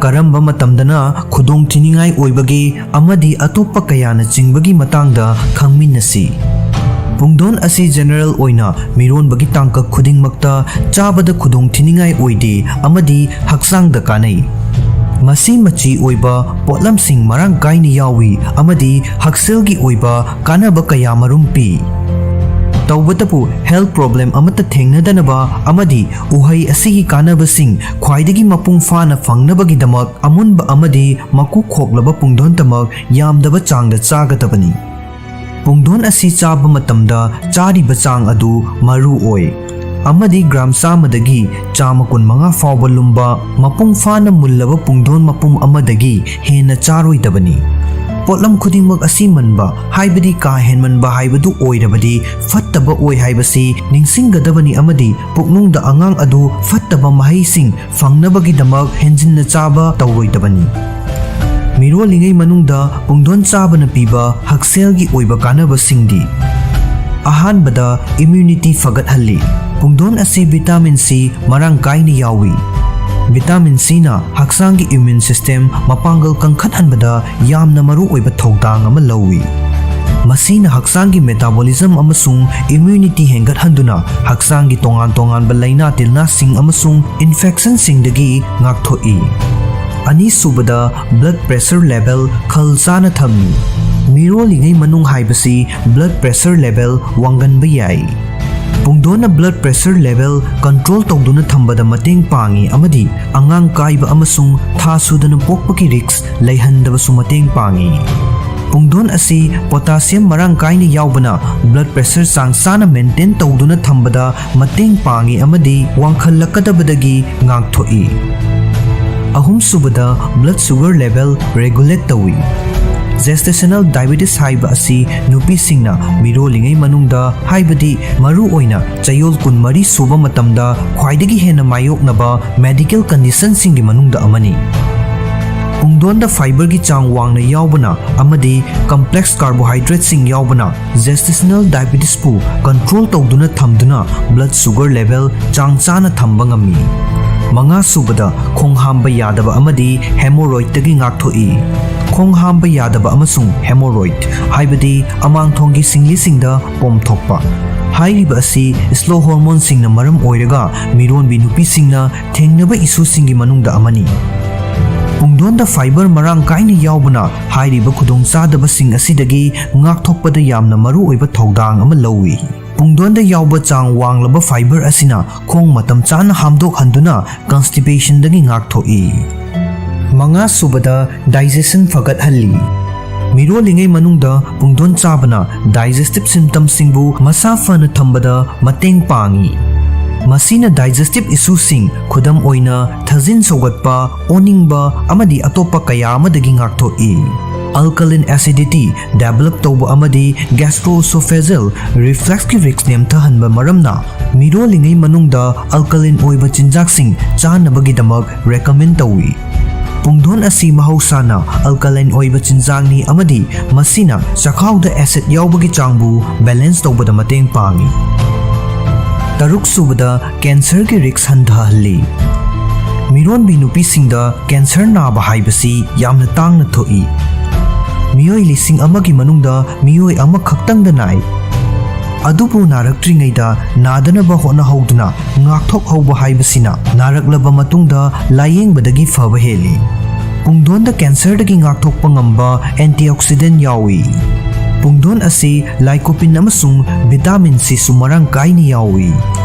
ꯀꯔꯝꯕ ꯃꯇꯝꯗꯅ ꯈꯨꯗꯣꯡꯊꯤꯅꯤꯡꯉꯥꯏ ꯑꯣꯏꯕꯒꯦ ꯑꯃꯗꯤ ꯑꯇꯣꯞꯄ ꯀꯌꯥꯅ ꯆꯤꯡꯕꯒꯤ ꯃꯇꯥꯡꯗ ꯈꯪꯃꯤꯟꯅꯁꯤ꯫ ꯄꯨꯡꯗꯣꯟ ꯑꯁꯤ ꯖꯦꯅꯔꯦꯜ ꯑꯣꯏꯅ ꯃꯤꯔꯣꯟꯕꯒꯤ ꯇꯥꯡꯀꯛ ꯈꯨꯗꯤꯡꯃꯛꯇ ꯆꯥꯕꯗ ꯈꯨꯗꯣꯡꯊꯤꯅꯤꯡꯉꯥꯏ ꯑꯣꯏꯗꯦ ꯑꯃꯗꯤ ꯍꯛꯆꯥꯡꯗ ꯀꯥꯟꯅꯩ꯫ ꯃꯁꯤ ꯃꯆꯤ ꯑꯣꯏꯕ ꯄꯣꯠꯂꯝꯁꯤꯡ ꯃꯔꯥꯡ ꯀꯥꯏꯅ ꯌꯥꯎꯏ ꯑꯃꯗꯤ ꯍꯛꯁꯦꯜꯒꯤ ꯑꯣꯏꯕ ꯀꯥꯟꯅꯕ ꯀꯌꯥꯃꯔꯨꯝ ꯄꯤ꯫ ꯇꯧꯕꯇꯕꯨ ꯍꯦꯜꯊ ꯄ꯭ꯔꯣꯕ꯭ꯂꯦꯝ ꯑꯃꯠꯇ ꯊꯦꯡꯅꯗꯅꯕ ꯑꯃꯗꯤ ꯎꯍꯩ ꯑꯁꯤꯒꯤ ꯀꯥꯟꯅꯕꯁꯤꯡ ꯈ꯭ꯋꯥꯏꯗꯒꯤ ꯃꯄꯨꯡ ꯐꯥꯅ ꯐꯪꯅꯕꯒꯤꯗꯃꯛ ꯑꯃꯨꯟꯕ ꯑꯃꯗꯤ ꯃꯀꯨ ꯈꯣꯛꯂꯕ ꯄꯨꯡꯗꯣꯟꯇꯃꯛ ꯌꯥꯝꯗꯕ ꯆꯥꯡꯗ ꯆꯥꯒꯗꯕꯅꯤ꯫ ꯄꯨꯡꯗꯣꯟ ꯑꯁꯤ ꯆꯥꯕ ꯃꯇꯝꯗ ꯆꯥꯔꯤꯕ ꯆꯥꯡ ꯑꯗꯨ ꯃꯔꯨ ꯑꯣꯏ ꯑꯃꯗꯤ ꯒ꯭ꯔꯥꯝ 100ꯗꯒꯤ 125 ꯐꯥꯎꯕ ꯂꯨꯝꯕ ꯃꯄꯨꯡ ꯐꯥꯅ ꯃꯨꯜꯂꯕ ꯄꯨꯡꯗꯣꯟ ꯃꯄꯨꯝ ꯑꯃꯗꯒꯤ ꯍꯦꯟꯅ ꯆꯥꯔꯣꯏꯗꯕꯅꯤ꯫ ꯄꯣꯠꯂꯝ ꯈꯨꯗꯤꯡꯃꯛ ꯑꯁꯤ ꯃꯟꯕ ꯍꯥꯏꯕꯗꯤ ꯀꯥ ꯍꯦꯟꯃꯟꯕ ꯍꯥꯏꯕꯗꯨ ꯑꯣꯏꯔꯕꯗꯤ ꯐꯠꯇꯕ ꯑꯣꯏ ꯍꯥꯏꯕꯁꯤ ꯅꯤꯡꯁꯤꯡꯒꯗꯕꯅꯤ ꯑꯃꯗꯤ ꯄꯨꯛꯅꯨꯡꯗ ꯑꯉꯥꯡ ꯑꯗꯨ ꯐꯠꯇꯕ ꯃꯍꯩꯁꯤꯡ ꯐꯪꯅꯕꯒꯤꯗꯃꯛ ꯍꯦꯟꯖꯤꯟꯅ ꯆꯥꯕ ꯇꯧꯔꯣꯏꯗꯕꯅꯤ꯫ ꯃꯤꯔꯣꯜꯂꯤꯉꯩ ꯃꯅꯨꯡꯗ ꯄꯨꯡꯗꯣꯟ ꯆꯥꯕꯅ ꯄꯤꯕ ꯍꯛꯁꯦꯜꯒꯤ ꯑꯣꯏꯕ ꯀꯥꯟꯅꯕꯁꯤꯡꯗꯤ: ꯑꯍꯥꯟꯕꯗ ꯏꯝꯃ꯭ꯌꯨꯅꯤꯇꯤ ꯐꯒꯠꯍꯜꯂꯤ꯫ ꯄꯨꯡꯗꯣꯟ ꯑꯁꯤ ꯚꯤꯇꯥꯃꯤꯟ ꯁꯤ ꯃꯔꯥꯡ ꯀꯥꯏꯅ ꯌꯥꯎꯏ꯫ ꯚꯤꯇꯥꯃꯤन Cꯅ ꯍꯛꯆꯥꯡꯒꯤ ꯏꯝꯃ꯭ꯌꯨꯟ ꯁꯤꯁꯇꯦꯝ ꯃꯄꯥꯡꯒꯜ ꯀꯟꯈꯠꯍꯟꯕꯗ ꯌꯥꯝꯅ ꯃꯔꯨꯑꯣꯏꯕ ꯊꯧꯗꯥꯡ ꯑꯃ ꯂꯧꯏ꯫ ꯃꯁꯤꯅ ꯍꯛꯆꯥꯡꯒꯤ ꯃꯦꯇꯥꯕꯣꯂꯤꯖꯝ ꯑꯃꯁꯨꯡ ꯏꯝꯃ꯭ꯌꯨꯅꯤꯇꯤ ꯍꯦꯟꯒꯠꯍꯟꯗꯨꯅ ꯍꯛꯆꯥꯡꯒꯤ ꯇꯣꯉꯥꯟ-ꯇꯣꯉꯥꯟꯕ ꯂꯩꯅꯥ ꯇꯤꯟꯅꯥꯁꯤꯡ ꯑꯃꯁꯨꯡ ꯏꯟꯐꯦꯛꯁꯟꯁꯤꯡꯗꯒꯤ ꯉꯥꯛꯊꯣꯛꯏ꯫ ꯑꯅꯤꯁꯨꯕꯗ ꯕ꯭ꯂꯗ ꯄ꯭ꯔꯦꯁꯔ ꯂꯦꯚꯦꯜ ꯈꯜ ꯆꯥꯅ ꯊꯝꯃꯤ꯫ ꯃꯤꯔꯣꯜꯂꯤꯉꯩ ꯃꯅꯨꯡ ꯍꯥꯏꯕꯁꯤ ꯕ꯭ꯂꯗ ꯄ꯭ꯔꯦꯁꯔ ꯂꯦꯚꯦꯜ ꯋꯥꯡꯒꯟꯕ ꯌꯥꯏ꯫ ꯄꯨꯡꯗꯣꯟꯅ ꯕ꯭ꯂꯗ ꯄ꯭ꯔꯦꯁꯔ ꯂꯦꯚꯦꯜ ꯀꯟꯇ꯭ꯔꯣꯜ ꯇꯧꯗꯨꯅ ꯊꯝꯕꯗ ꯃꯇꯦꯡ ꯄꯥꯡꯏ ꯑꯃꯗꯤ ꯑꯉꯥꯡ ꯀꯥꯏꯕ ꯑꯃꯁꯨꯡ ꯊꯥ ꯁꯨꯗꯅ ꯄꯣꯛꯄꯒꯤ ꯔꯤꯛꯁ ꯂꯩꯍꯟꯗꯕꯁꯨ ꯃꯇꯦꯡ ꯄꯥꯡꯏ꯫ ꯄꯨꯡꯗꯣꯟ ꯑꯁꯤ ꯄꯣꯇꯥꯁꯤꯌꯝ ꯃꯔꯥꯡ ꯀꯥꯏꯅ ꯌꯥꯎꯕꯅ ꯕ꯭ꯂꯗ ꯄ꯭ꯔꯦꯁꯔ ꯆꯥꯡ ꯆꯥꯅ ꯃꯦꯟꯇꯦꯟ ꯇꯧꯗꯨꯅ ꯊꯝꯕꯗ ꯃꯇꯦꯡ ꯄꯥꯡꯏ ꯑꯃꯗꯤ ꯋꯥꯡꯈꯠꯂꯛꯀꯗꯕꯗꯒꯤ ꯉꯥꯛꯊꯣꯛꯏ꯫ ꯑꯍꯨꯝꯁꯨꯕꯗ ꯕ꯭ꯂꯗ ꯁꯨꯒꯔ ꯂꯦꯚꯦꯜ ꯔꯦꯒꯨꯂꯦꯠ ꯇꯧꯏ꯫ ꯖꯦꯁꯇꯦꯁꯅꯦꯜ ꯗꯥꯏꯕꯦꯇꯤꯁ ꯍꯥꯏꯕ ꯑꯁꯤ ꯅꯨꯄꯤꯁꯤꯡꯅ ꯃꯤꯔꯣꯜꯂꯤꯉꯩ ꯃꯅꯨꯡꯗ ꯍꯥꯏꯕꯗꯤ ꯃꯔꯨꯑꯣꯏꯅ ꯆꯌꯣꯜ 24 ꯁꯨꯕ ꯃꯇꯝꯗ ꯈ꯭ꯋꯥꯏꯗꯒꯤ ꯍꯦꯟꯅ ꯃꯥꯌꯣꯛꯅꯕ ꯃꯦꯗꯤꯀꯦꯜ ꯀꯟꯗꯤꯁꯟꯁꯤꯡꯒꯤ ꯃꯅꯨꯡꯗ ꯑꯃꯅꯤ꯫ ꯄꯨꯡꯗꯣꯟꯗ ꯐꯥꯏꯕꯔꯒꯤ ꯆꯥꯡ ꯋꯥꯡꯅ ꯌꯥꯎꯕꯅ ꯑꯃꯗꯤ ꯀꯝꯄ꯭ꯂꯦꯛꯁ ꯀꯥꯔꯕꯣꯍꯥꯏꯗ꯭ꯔꯦꯠꯁꯤꯡ ꯌꯥꯎꯕꯅ ꯖꯦꯁꯇꯦꯁꯅꯦꯜ ꯗꯥꯏꯕꯦꯇꯤꯁꯄꯨ ꯀꯟꯇ꯭ꯔꯣꯜ ꯇꯧꯗꯨꯅ ꯊꯝꯗꯨꯅ ꯕ꯭ꯂꯗ ꯁꯨꯒꯔ ꯂꯦꯚꯦꯜ ꯆꯥꯡ ꯆꯥꯅ ꯊꯝꯕ ꯉꯝꯃꯤ꯫ ꯃꯉꯥꯁꯨꯕꯗ ꯈꯣꯡ ꯍꯥꯝꯕ ꯌꯥꯗꯕ ꯑꯃꯗꯤ ꯍꯦꯃꯣꯔꯣꯏꯗꯇꯒꯤ ꯉꯥꯛꯊꯣꯛꯏ꯫ ꯈꯣꯡ ꯍꯥꯝꯕ ꯌꯥꯗꯕ ꯑꯃꯁꯨꯡ ꯍꯦꯃꯣꯔꯣꯏꯗ ꯍꯥꯏꯕꯗꯤ ꯑꯃꯥꯡꯊꯣꯡꯒꯤ ꯁꯤꯡꯂꯤꯁꯤꯡꯗ ꯄꯣꯝꯊꯣꯛꯄ ꯍꯥꯏꯔꯤꯕ ꯑꯁꯤ ꯁ꯭ꯂꯣ ꯍꯣꯔꯃꯣꯟꯁꯤꯡꯅ ꯃꯔꯝ ꯑꯣꯏꯔꯒ ꯃꯤꯔꯣꯟꯕꯤ ꯅꯨꯄꯤꯁꯤꯡꯅ ꯊꯦꯡꯅꯕ ꯏꯁꯨꯁꯤꯡꯒꯤ ꯃꯅꯨꯡꯗ ꯑꯃꯅꯤ꯫ ꯄꯨꯡꯗꯣꯟꯗ ꯐꯥꯏꯕꯔ ꯃꯔꯥꯡ ꯀꯥꯏꯅ ꯌꯥꯎꯕꯅ ꯍꯥꯏꯔꯤꯕ ꯈꯨꯗꯣꯡꯆꯥꯗꯕꯁꯤꯡ ꯑꯁꯤꯗꯒꯤ ꯉꯥꯛꯊꯣꯛꯄꯗ ꯌꯥꯝꯅ ꯃꯔꯨꯑꯣꯏꯕ ꯊꯧꯗꯥꯡ ꯑꯃ ꯂꯧꯏ꯫ ꯄꯨꯡꯗꯣꯟꯗ ꯌꯥꯎꯕ ꯆꯥꯡ ꯋꯥꯡꯂꯕ ꯐꯥꯏꯕꯔ ꯑꯁꯤꯅ ꯈꯣꯡ ꯃꯇꯝ ꯆꯥꯅ ꯍꯥꯝꯗꯣꯛꯍꯟꯗꯨꯅ ꯀꯟꯁꯇꯤꯄꯦꯁꯟꯗꯒꯤ ꯉꯥꯛꯊꯣꯛꯏ꯫ ꯃꯉꯥꯁꯨꯕꯗ ꯗꯥꯏꯖꯦꯁꯟ ꯐꯒꯠꯍꯜꯂꯤ꯫ ꯃꯤꯔꯣꯜꯂꯤꯉꯩ ꯃꯅꯨꯡꯗ ꯄꯨꯡꯗꯣꯟ ꯆꯥꯕꯅ ꯗꯥꯏꯖꯦꯁꯇꯤꯚ ꯁꯤꯝꯇꯝꯁꯤꯡꯕꯨ ꯃꯁꯥ ꯐꯅ ꯊꯝꯕꯗ ꯃꯇꯦꯡ ꯄꯥꯡꯏ꯫ ꯃꯁꯤꯅ ꯗꯥꯏꯖꯦꯁꯇꯤꯚ ꯏꯁꯨꯁꯤꯡ ꯈꯨꯗꯝ ꯑꯣꯏꯅ ꯊꯥꯖꯤꯟ ꯁꯧꯒꯠꯄ, ꯑꯣꯅꯤꯡꯕ ꯑꯃꯗꯤ ꯑꯇꯣꯞꯄ ꯀꯌꯥ ꯑꯃꯗꯒꯤ ꯉꯥꯛꯊꯣꯛꯏ꯫ ꯑꯜꯀꯂꯤꯟ ꯑꯦꯁꯤꯗꯤꯇꯤ ꯗꯦꯚꯦꯂꯞ ꯇꯧꯕ ꯑꯃꯗꯤ ꯒꯦꯁꯇ꯭ꯔꯣꯑꯣꯁꯣꯐꯦꯖꯦꯜ ꯔꯤꯐ꯭ꯂꯦꯛꯁꯀꯤ ꯔꯤꯛꯁ ꯅꯦꯝꯊꯍꯟꯕ ꯃꯔꯝꯅ ꯃꯤꯔꯣꯜꯂꯤꯉꯩ ꯃꯅꯨꯡꯗ ꯑꯜꯀꯂꯤꯟ ꯑꯣꯏꯕ ꯆꯤꯟꯖꯥꯛꯁꯤꯡ ꯆꯥꯅꯕꯒꯤꯗꯃꯛ ꯔꯦꯀꯃꯦꯟ ꯇꯧꯏ꯫ ꯄꯨꯡꯗꯣꯟ ꯑꯁꯤ ꯃꯍꯧꯁꯥꯅ ꯑꯜꯀꯂꯥꯏꯟ ꯑꯣꯏꯕ ꯆꯤꯟꯖꯥꯛꯅꯤ ꯑꯃꯗꯤ ꯃꯁꯤꯅ ꯆꯈꯥꯎꯗ ꯑꯦꯁꯤꯗ ꯌꯥꯎꯕꯒꯤ ꯆꯥꯡꯕꯨ ꯕꯦꯂꯦꯟꯁ ꯇꯧꯕꯗ ꯃꯇꯦꯡ ꯄꯥꯡꯏ꯫ ꯇꯔꯨꯛꯁꯨꯕꯗ ꯀꯦꯟꯁꯔꯒꯤ ꯔꯤꯛꯁ ꯍꯟꯊꯍꯜꯂꯤ꯫ ꯃꯤꯔꯣꯟꯕꯤ ꯅꯨꯄꯤꯁꯤꯡꯗ ꯀꯦꯟꯁꯔ ꯅꯥꯕ ꯍꯥꯏꯕꯁꯤ ꯌꯥꯝꯅ ꯇꯥꯡꯅ ꯊꯣꯛꯏ꯫ ꯃꯤꯑꯣꯏ 1,000,000ꯒꯤ ꯃꯅꯨꯡꯗ ꯃꯤꯑꯣꯏ ꯑꯃꯈꯛꯇꯪꯗ ꯅꯥꯏ꯫ ꯑꯗꯨꯕꯨ ꯅꯥꯔꯛꯇ꯭ꯔꯤꯉꯩꯗ ꯅꯥꯗꯅꯕ ꯍꯣꯠꯅꯍꯧꯗꯨꯅ ꯉꯥꯛꯊꯣꯛꯍꯧꯕ ꯍꯥꯏꯕꯁꯤꯅ ꯅꯥꯔꯛꯂꯕ ꯃꯇꯨꯡꯗ ꯂꯥꯌꯦꯡꯕꯗꯒꯤ ꯐꯕ ꯍꯦꯜꯂꯤ꯫ ꯄꯨꯡꯗꯣꯟꯗ ꯀꯦꯟꯁꯔꯗꯒꯤ ꯉꯥꯛꯊꯣꯛꯄ ꯉꯝꯕ ꯑꯦꯟꯇꯤꯑꯣꯛꯁꯤꯗꯦꯟ ꯌꯥꯎꯏ꯫ ꯄꯨꯡꯗꯣꯟ ꯑꯁꯤ ꯂꯥꯏꯀꯣꯄꯤꯟ ꯑꯃꯁꯨꯡ ꯚꯤꯇꯥꯃꯤꯟ Cꯁꯨ ꯃꯔꯥꯡ ꯀꯥꯏꯅ ꯌꯥꯎꯏ꯫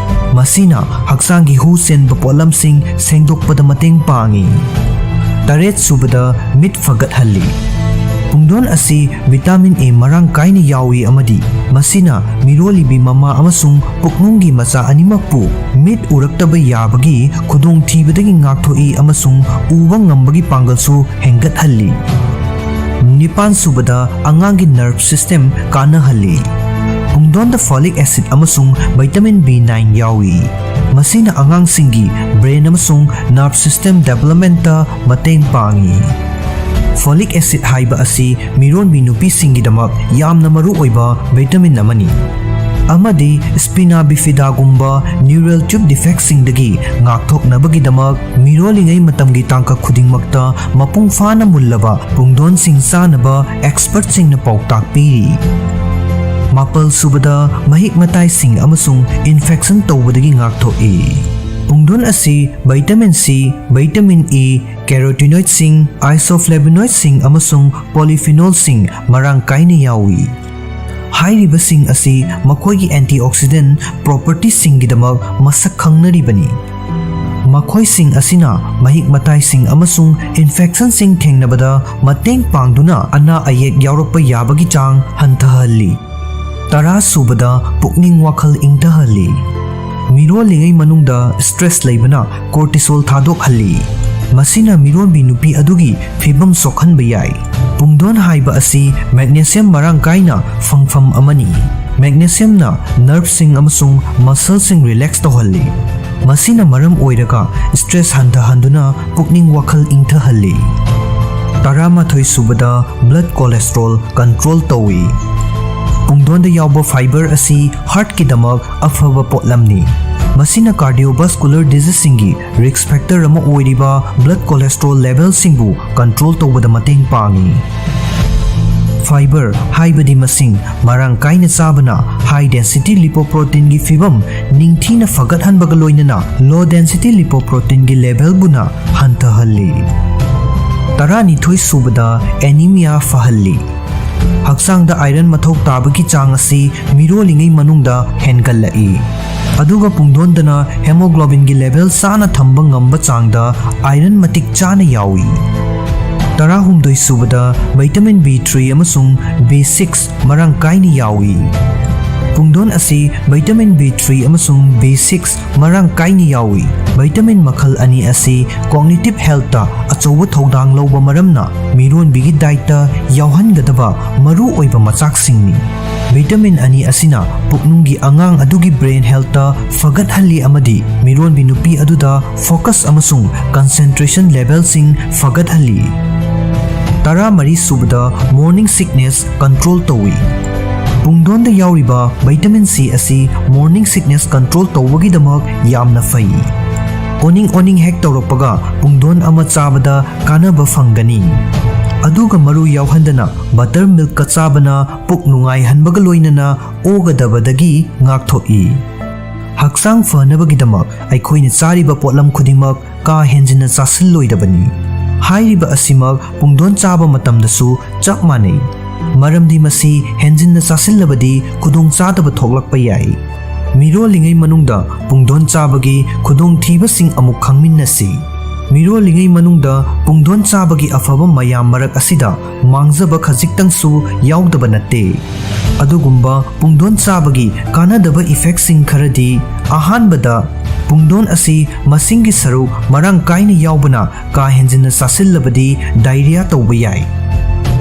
ꯃꯁꯤꯅ ꯍꯛꯆꯥꯡꯒꯤ ꯍꯨ ꯆꯦꯟꯕ ꯄꯣꯠꯂꯝꯁꯤꯡ ꯁꯦꯡꯗꯣꯛꯄꯗ ꯃꯇꯦꯡ ꯄꯥꯡꯏ꯫ ꯇꯔꯦꯠꯁꯨꯕꯗ ꯃꯤꯠ ꯐꯒꯠꯍꯜꯂꯤ꯫ ꯄꯨꯡꯗꯣꯟ ꯑꯁꯤ ꯚꯤꯇꯥꯃꯤꯟ A ꯃꯔꯥꯡ ꯀꯥꯏꯅ ꯌꯥꯎꯏ ꯑꯃꯗꯤ ꯃꯁꯤꯅ ꯃꯤꯔꯣꯜꯂꯤꯕꯤ ꯃꯃꯥ ꯑꯃꯁꯨꯡ ꯄꯨꯛꯅꯨꯡꯒꯤ ꯃꯆꯥ ꯑꯅꯤꯃꯛꯄꯨ ꯃꯤꯠ ꯎꯔꯛꯇꯕ ꯌꯥꯕꯒꯤ ꯈꯨꯗꯣꯡꯊꯤꯕꯗꯒꯤ ꯉꯥꯛꯊꯣꯛꯏ ꯑꯃꯁꯨꯡ ꯎꯕ ꯉꯝꯕꯒꯤ ꯄꯥꯡꯒꯜꯁꯨ ꯍꯦꯟꯒꯠꯍꯜꯂꯤ꯫ ꯅꯤꯄꯥꯟꯁꯨꯕꯗ ꯑꯉꯥꯡꯒꯤ ꯅꯔꯚ ꯁꯤꯁꯇꯦꯝ ꯀꯥꯟꯅꯍꯜꯂꯤ꯫ ꯄꯨꯡꯗꯣꯟꯗ ꯐꯣꯂꯤꯛ ꯑꯦꯁꯤꯗ ꯑꯃꯁꯨꯡ ꯚꯤꯇꯥꯃꯤꯟ B9 ꯌꯥꯎꯏ꯫ ꯃꯁꯤꯅ ꯑꯉꯥꯡꯁꯤꯡꯒꯤ ꯕ꯭ꯔꯦꯟ ꯑꯃꯁꯨꯡ ꯅꯔꯚ ꯁꯤꯁꯇꯦꯝ ꯗꯦꯚꯦꯂꯞꯃꯦꯟꯇ ꯃꯇꯦꯡ ꯄꯥꯡꯏ꯫ ꯐꯣꯂꯤꯛ ꯑꯦꯁꯤꯗ ꯍꯥꯏꯕ ꯑꯁꯤ ꯃꯤꯔꯣꯟꯕꯤ ꯅꯨꯄꯤꯁꯤꯡꯒꯤꯗꯃꯛ ꯌꯥꯝꯅ ꯃꯔꯨꯑꯣꯏꯕ ꯚꯤꯇꯥꯃꯤꯟ ꯑꯃꯅꯤ ꯑꯃꯗꯤ ꯁ꯭ꯄꯤꯅꯥ ꯕꯤꯐꯤꯗꯥꯒꯨꯝꯕ ꯅ꯭ꯌꯨꯔꯦꯜ ꯇ꯭ꯌꯨꯕ ꯗꯤꯐꯦꯛꯁꯤꯡꯗꯒꯤ ꯉꯥꯛꯊꯣꯛꯅꯕꯒꯤꯗꯃꯛ ꯃꯤꯔꯣꯜꯂꯤꯉꯩ ꯃꯇꯝꯒꯤ ꯇꯥꯡꯀꯛ ꯈꯨꯗꯤꯡꯃꯛꯇ ꯃꯄꯨꯡ ꯐꯥꯅ ꯃꯨꯜꯂꯕ ꯄꯨꯡꯗꯣꯟꯁꯤꯡ ꯆꯥꯅꯕ ꯑꯦꯛꯁꯄꯔꯠꯁꯤꯡꯅ ꯄꯥꯎꯇꯥꯛ ꯄꯤꯔꯤ꯫ ꯃꯥꯄꯜꯁꯨꯕꯗ ꯃꯍꯤꯛ ꯃꯇꯥꯏꯁꯤꯡ ꯑꯃꯁꯨꯡ ꯏꯟꯐꯦꯛꯁꯟ ꯇꯧꯕꯗꯒꯤ ꯉꯥꯛꯊꯣꯛꯏ꯫ ꯄꯨꯡꯗꯣꯟ ꯑꯁꯤ ꯚꯤꯇꯥꯃꯤꯟ C, ꯚꯤꯇꯥꯃꯤन E, ꯀꯦꯔꯣꯇꯤꯅꯣꯏꯗꯁꯤꯡ, ꯑꯥꯏꯁꯣꯐ꯭ꯂꯦꯚꯣꯅꯣꯏꯗꯁꯤꯡ ꯑꯃꯁꯨꯡ ꯄꯣꯂꯤꯐꯤꯅꯣꯜꯁꯤꯡ ꯃꯔꯥꯡ ꯀꯥꯏꯅ ꯌꯥꯎꯏ꯫ Hairibasing asi makoigi antioxidant properties-singgidamak masak khangnaribani. Makoising asina mahik mataising amasung infection-sing thengnabada mateng pangduna ana ayek yaurokpa yabagi chang hantahalli. Tara subada pukning wakhal ingtahalli. Mirolingai manungda stress leibana cortisol thadokhalli. Masina mironbi nupi adugi fibam sokhanba yai. Pungdon haiba asi magnesium marang kaina fangfam amani. Magnesium na nerve sing amasung muscle sing relax tawhalli. Masina maram oiraga stress hantahanduna pukning wakhal ingtahalli. Taramathoi subada blood cholesterol control tawi. Pungdonda yauba fiber asi heart kidamak afaba potlamni. Masina cardiovascular disease singi risk factor ama oiriba blood cholesterol level singbu control tawbada mateng pangi. Fiber haibadi masing marang kaina sabana high density lipoprotein gi fibam ningthina fagathan bagaloinana low density lipoprotein gi level buna hantahalli. Tarani thoi subada anemia fahalli. Hakchangda iron mathok tabagi chang asi mirolingai manungda hengallai. Aduga pungdondana hemoglobin gi level sana thamba ngamba changda iron matik chana yawi. Tarahumdoi subada vitamin B3 amasung B6 marang kaini yawi. Pungdon asi vitamin B3 amasung B6 marang kaini yawi. Vitamin makhal ani asi cognitive health ta achowa thodang lawba maramna miron bigi diet ta yauhangadaba maru oiba machak singni. Vitamin ani asina puknunggi angang adugi brain health ta fagathalli amadi miron binupi aduda focus amasung concentration level sing fagathalli. Tara mari subada morning sickness control tawi. Pungdonda yauriba vitamin C asi morning sickness control tawagi damak yamna fai. Oning hek tawrapaga pungdon ama chabada kanaba fangani. Aduga maru yauhandana buttermilk ka chabana puk nungai hanbaga loinana ogadabadagi ngakthoi. Hakchang fanabagi damak aikhoina chariba potlam khudimak ka henjina chasilloidabani. Hairiba asimak pungdon chaba matamdasu chap manei. Maramdi masi henjinna chasillabadi khudong chadaba thoklakpa yai. Mirolingai manungda pungdon chabagi khudong thiba sing amuk khangminnasi. Mirolingai manungda pungdon chabagi afaba mayam marak asida mangjaba khajiktangsu yaudaba natte. Adugumba pungdon chabagi kanadaba effect sing kharadi ahanbada pungdon asi masingi saru marang kaina yaubana ka henjinna chasillabadi diarrhea tawba yai.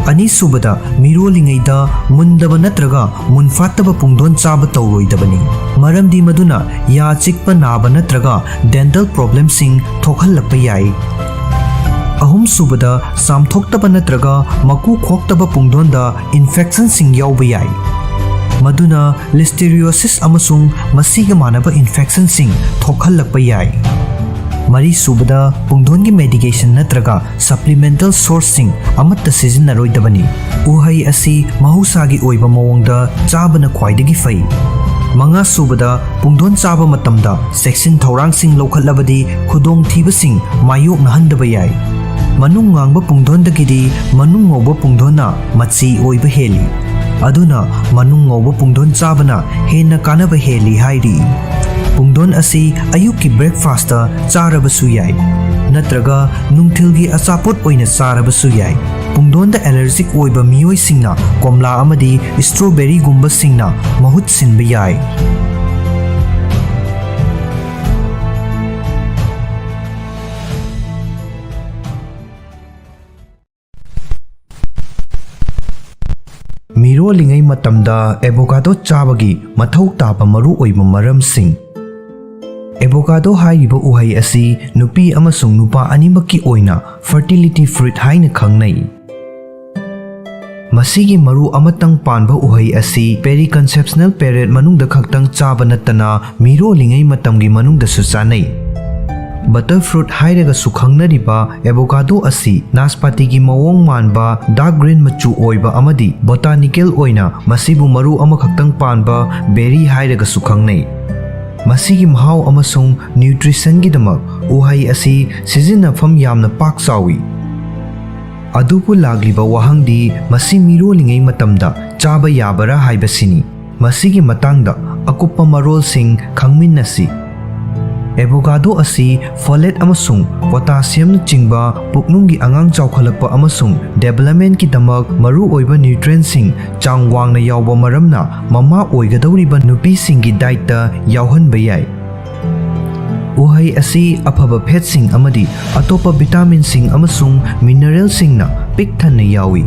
Ani subada mirolingaida mundaba natraga munfataba pungdon chaba tawroidabani. Maramdi maduna ya chikpa naba natraga dental problem sing thokhallakpa yai. Ahum subada samthoktaba natraga maku khoktaba pungdonda infection sing yauba yai. Maduna listeriosis amasung masiga manaba infection sing thokhallakpa yai. Mari subada pungdongi medication natraga supplemental sourcing amatta sizinnaroidabani. Uhai asi mahusagi oiba mawongda chabana khwaidagi fai. Manga subada pungdon chaba matamda section thorang-sing lokhatlabadi khudong thibasing mayokna handaba yai. Manung ngangba pungdondagidi manung ngawba pungdona machi oiba heli. Aduna manung ngawba pungdon chabana henna kanaba heli hairi. Pungdon asi ayuki breakfast ta charabasu yai. Natraga nungthilgi achapot oina charabasu yai. Pungdonda allergic oiba miyoi singna komla amadi strawberry gumba singna mahut sinba yai. Mirolingai matamda avocado chabagi mathau taba maru oiba maramsing. Avocado hairiba uhai asi nupi amasung nupa animaki oina fertility fruit haina khangnai. Masigi maru amatang panba uhai asi periconceptional period manungda khaktang chaba nattana mirolingai matamgi manungda su chanai. Butterfruit hairaga sukhangnariba avocado asi naspati gi mawong manba dark green machu oiba amadi botanical oina masibu maru ama khaktang panba berry hairaga sukhangnai. Masigi mahau amasung nutrition gi damak uhai asi sizinafam yamna pak chawi. Adubu lagliba wahangdi masi mirolingai matamda चाबा याबरा हाइबसिनी मसीगी मतंगदा अकुप्पा मरोलसिंग खंगमिन्नसी avocado असी folate अमसुंग पोटासियम चिंगबा पुकनुंगी अंगांग चौखलकपा अमसुंग डेवलपमेंट की दमक मरु ओइबा न्यूट्रिएंट्सिंग चांग वांगना यावबा मरमना ममा ओइगदौरिबा नुपीसिंगी डाइटता यावहनबा याय उहै असी अफबा फेटसिंग अमदी अतोपा विटामिनसिंग अमसुंग मिनरल्सिंगना पिकथन्ना यावी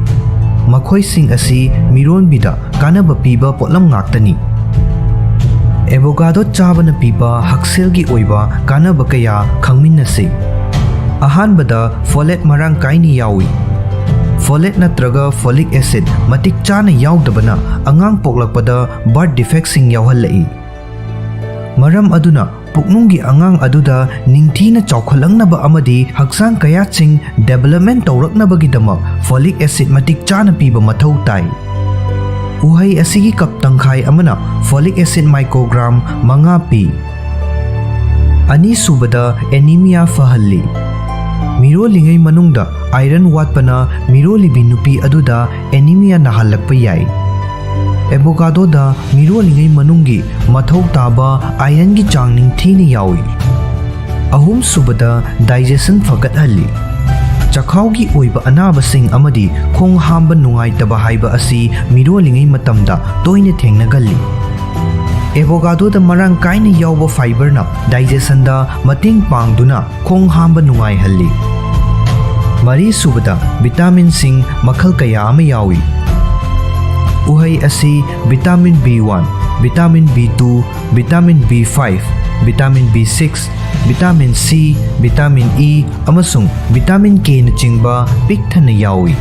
मखोइसिंग असी मिरोनबिदा कानबा पीबा पोटलम ngaktani एवोकाडो चाबना पीबा हक्सेलगी ओइबा कानबा कया खंगमिन्नसे अहानबदा फोलेट मरांग काइनी यावी फोलेट नत्रगा फोलिक एसिड मतिक चाना यावदबना अंगांग पोकलकपदा बर्थ डिफेक्टसिंग यावहल्लई मरम अदुना पुकनुंगी अंगांग अदुदा निंगथीना चौखलंगनबा अमदी हक्सांग कयाचिंग डेवलपमेंट तौरकनबगिदमक फोलिक एसिड मतिक चाना पीबा मथौ ताई उहै असिगी कप तंखाई अमना फोलिक एसिड माइक्रोग्राम 5 पी अनि सुबदा एनीमिया फहल्ली मिरोलिंगै मनुंगदा आयरन वाटपना मिरोलिबि नुपी अदुदा एनीमिया नहल्लकपा याई एवोकाडोदा मिरोलिंगै मनुंगी मथौ ताबा आयरन की चांग निंगथीना यावी अहुम सुबदा डाइजेशन फगतहल्ली चखाउगी ओइबा अनाबसिंग अमदी खोंग हांबा नुंगाइतबा हाइबा असि मिरोलिंगै मतमदा तोइने थेंगनगल्ली एवोकाडोदा मरांग काइना यावबा फाइबरना डाइजेशनदा मतेंग पांगदुना खोंग हांबा नुंगाइहल्ली मरी सुबदा विटामिन सिंग मखल कया अमा यावी उहै असि vitamin B1 vitamin B2 vitamin B5 vitamin B6 vitamin C vitamin E अमसुंग विटामिन K न चिंगबा पिकथना यावी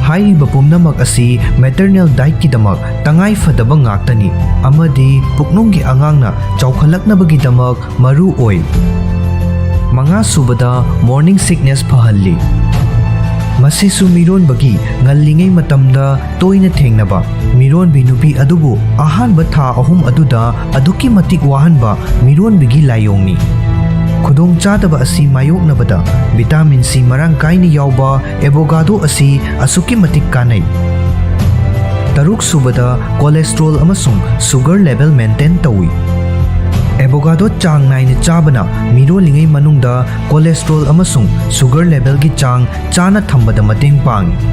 हाइरिबा पुमनमक असि मैटरनल डाइट की दमक तंगाई फदबा ngaktani amadi puknunggi angangna chaukhalacknabagi damak maru oi manga subada morning sickness phahalli मसिसु मिरोन बगी ngallingay matamda toina thengnaba मिरोन बिनुपी अदुबु अहानबा था अहुम अदुदा अदुकी मतिक वाहनबा मिरोन बिगी लायोंगनी खुदोंग चादबा असि मायोकनबदा विटामिन सी मरांग काइनी यावबा एवोकाडो असि असुकी मतिक कानै तरुक सुबदा कोलेस्ट्रॉल अमसुंग शुगर लेवल मेंटेन तौई एवोकाडो चांग नाइने चाबना मिरोलिंगै मनुंगदा कोलेस्ट्रॉल अमसुंग शुगर लेवल की चांग चाना थंबदा मतेंग पांगी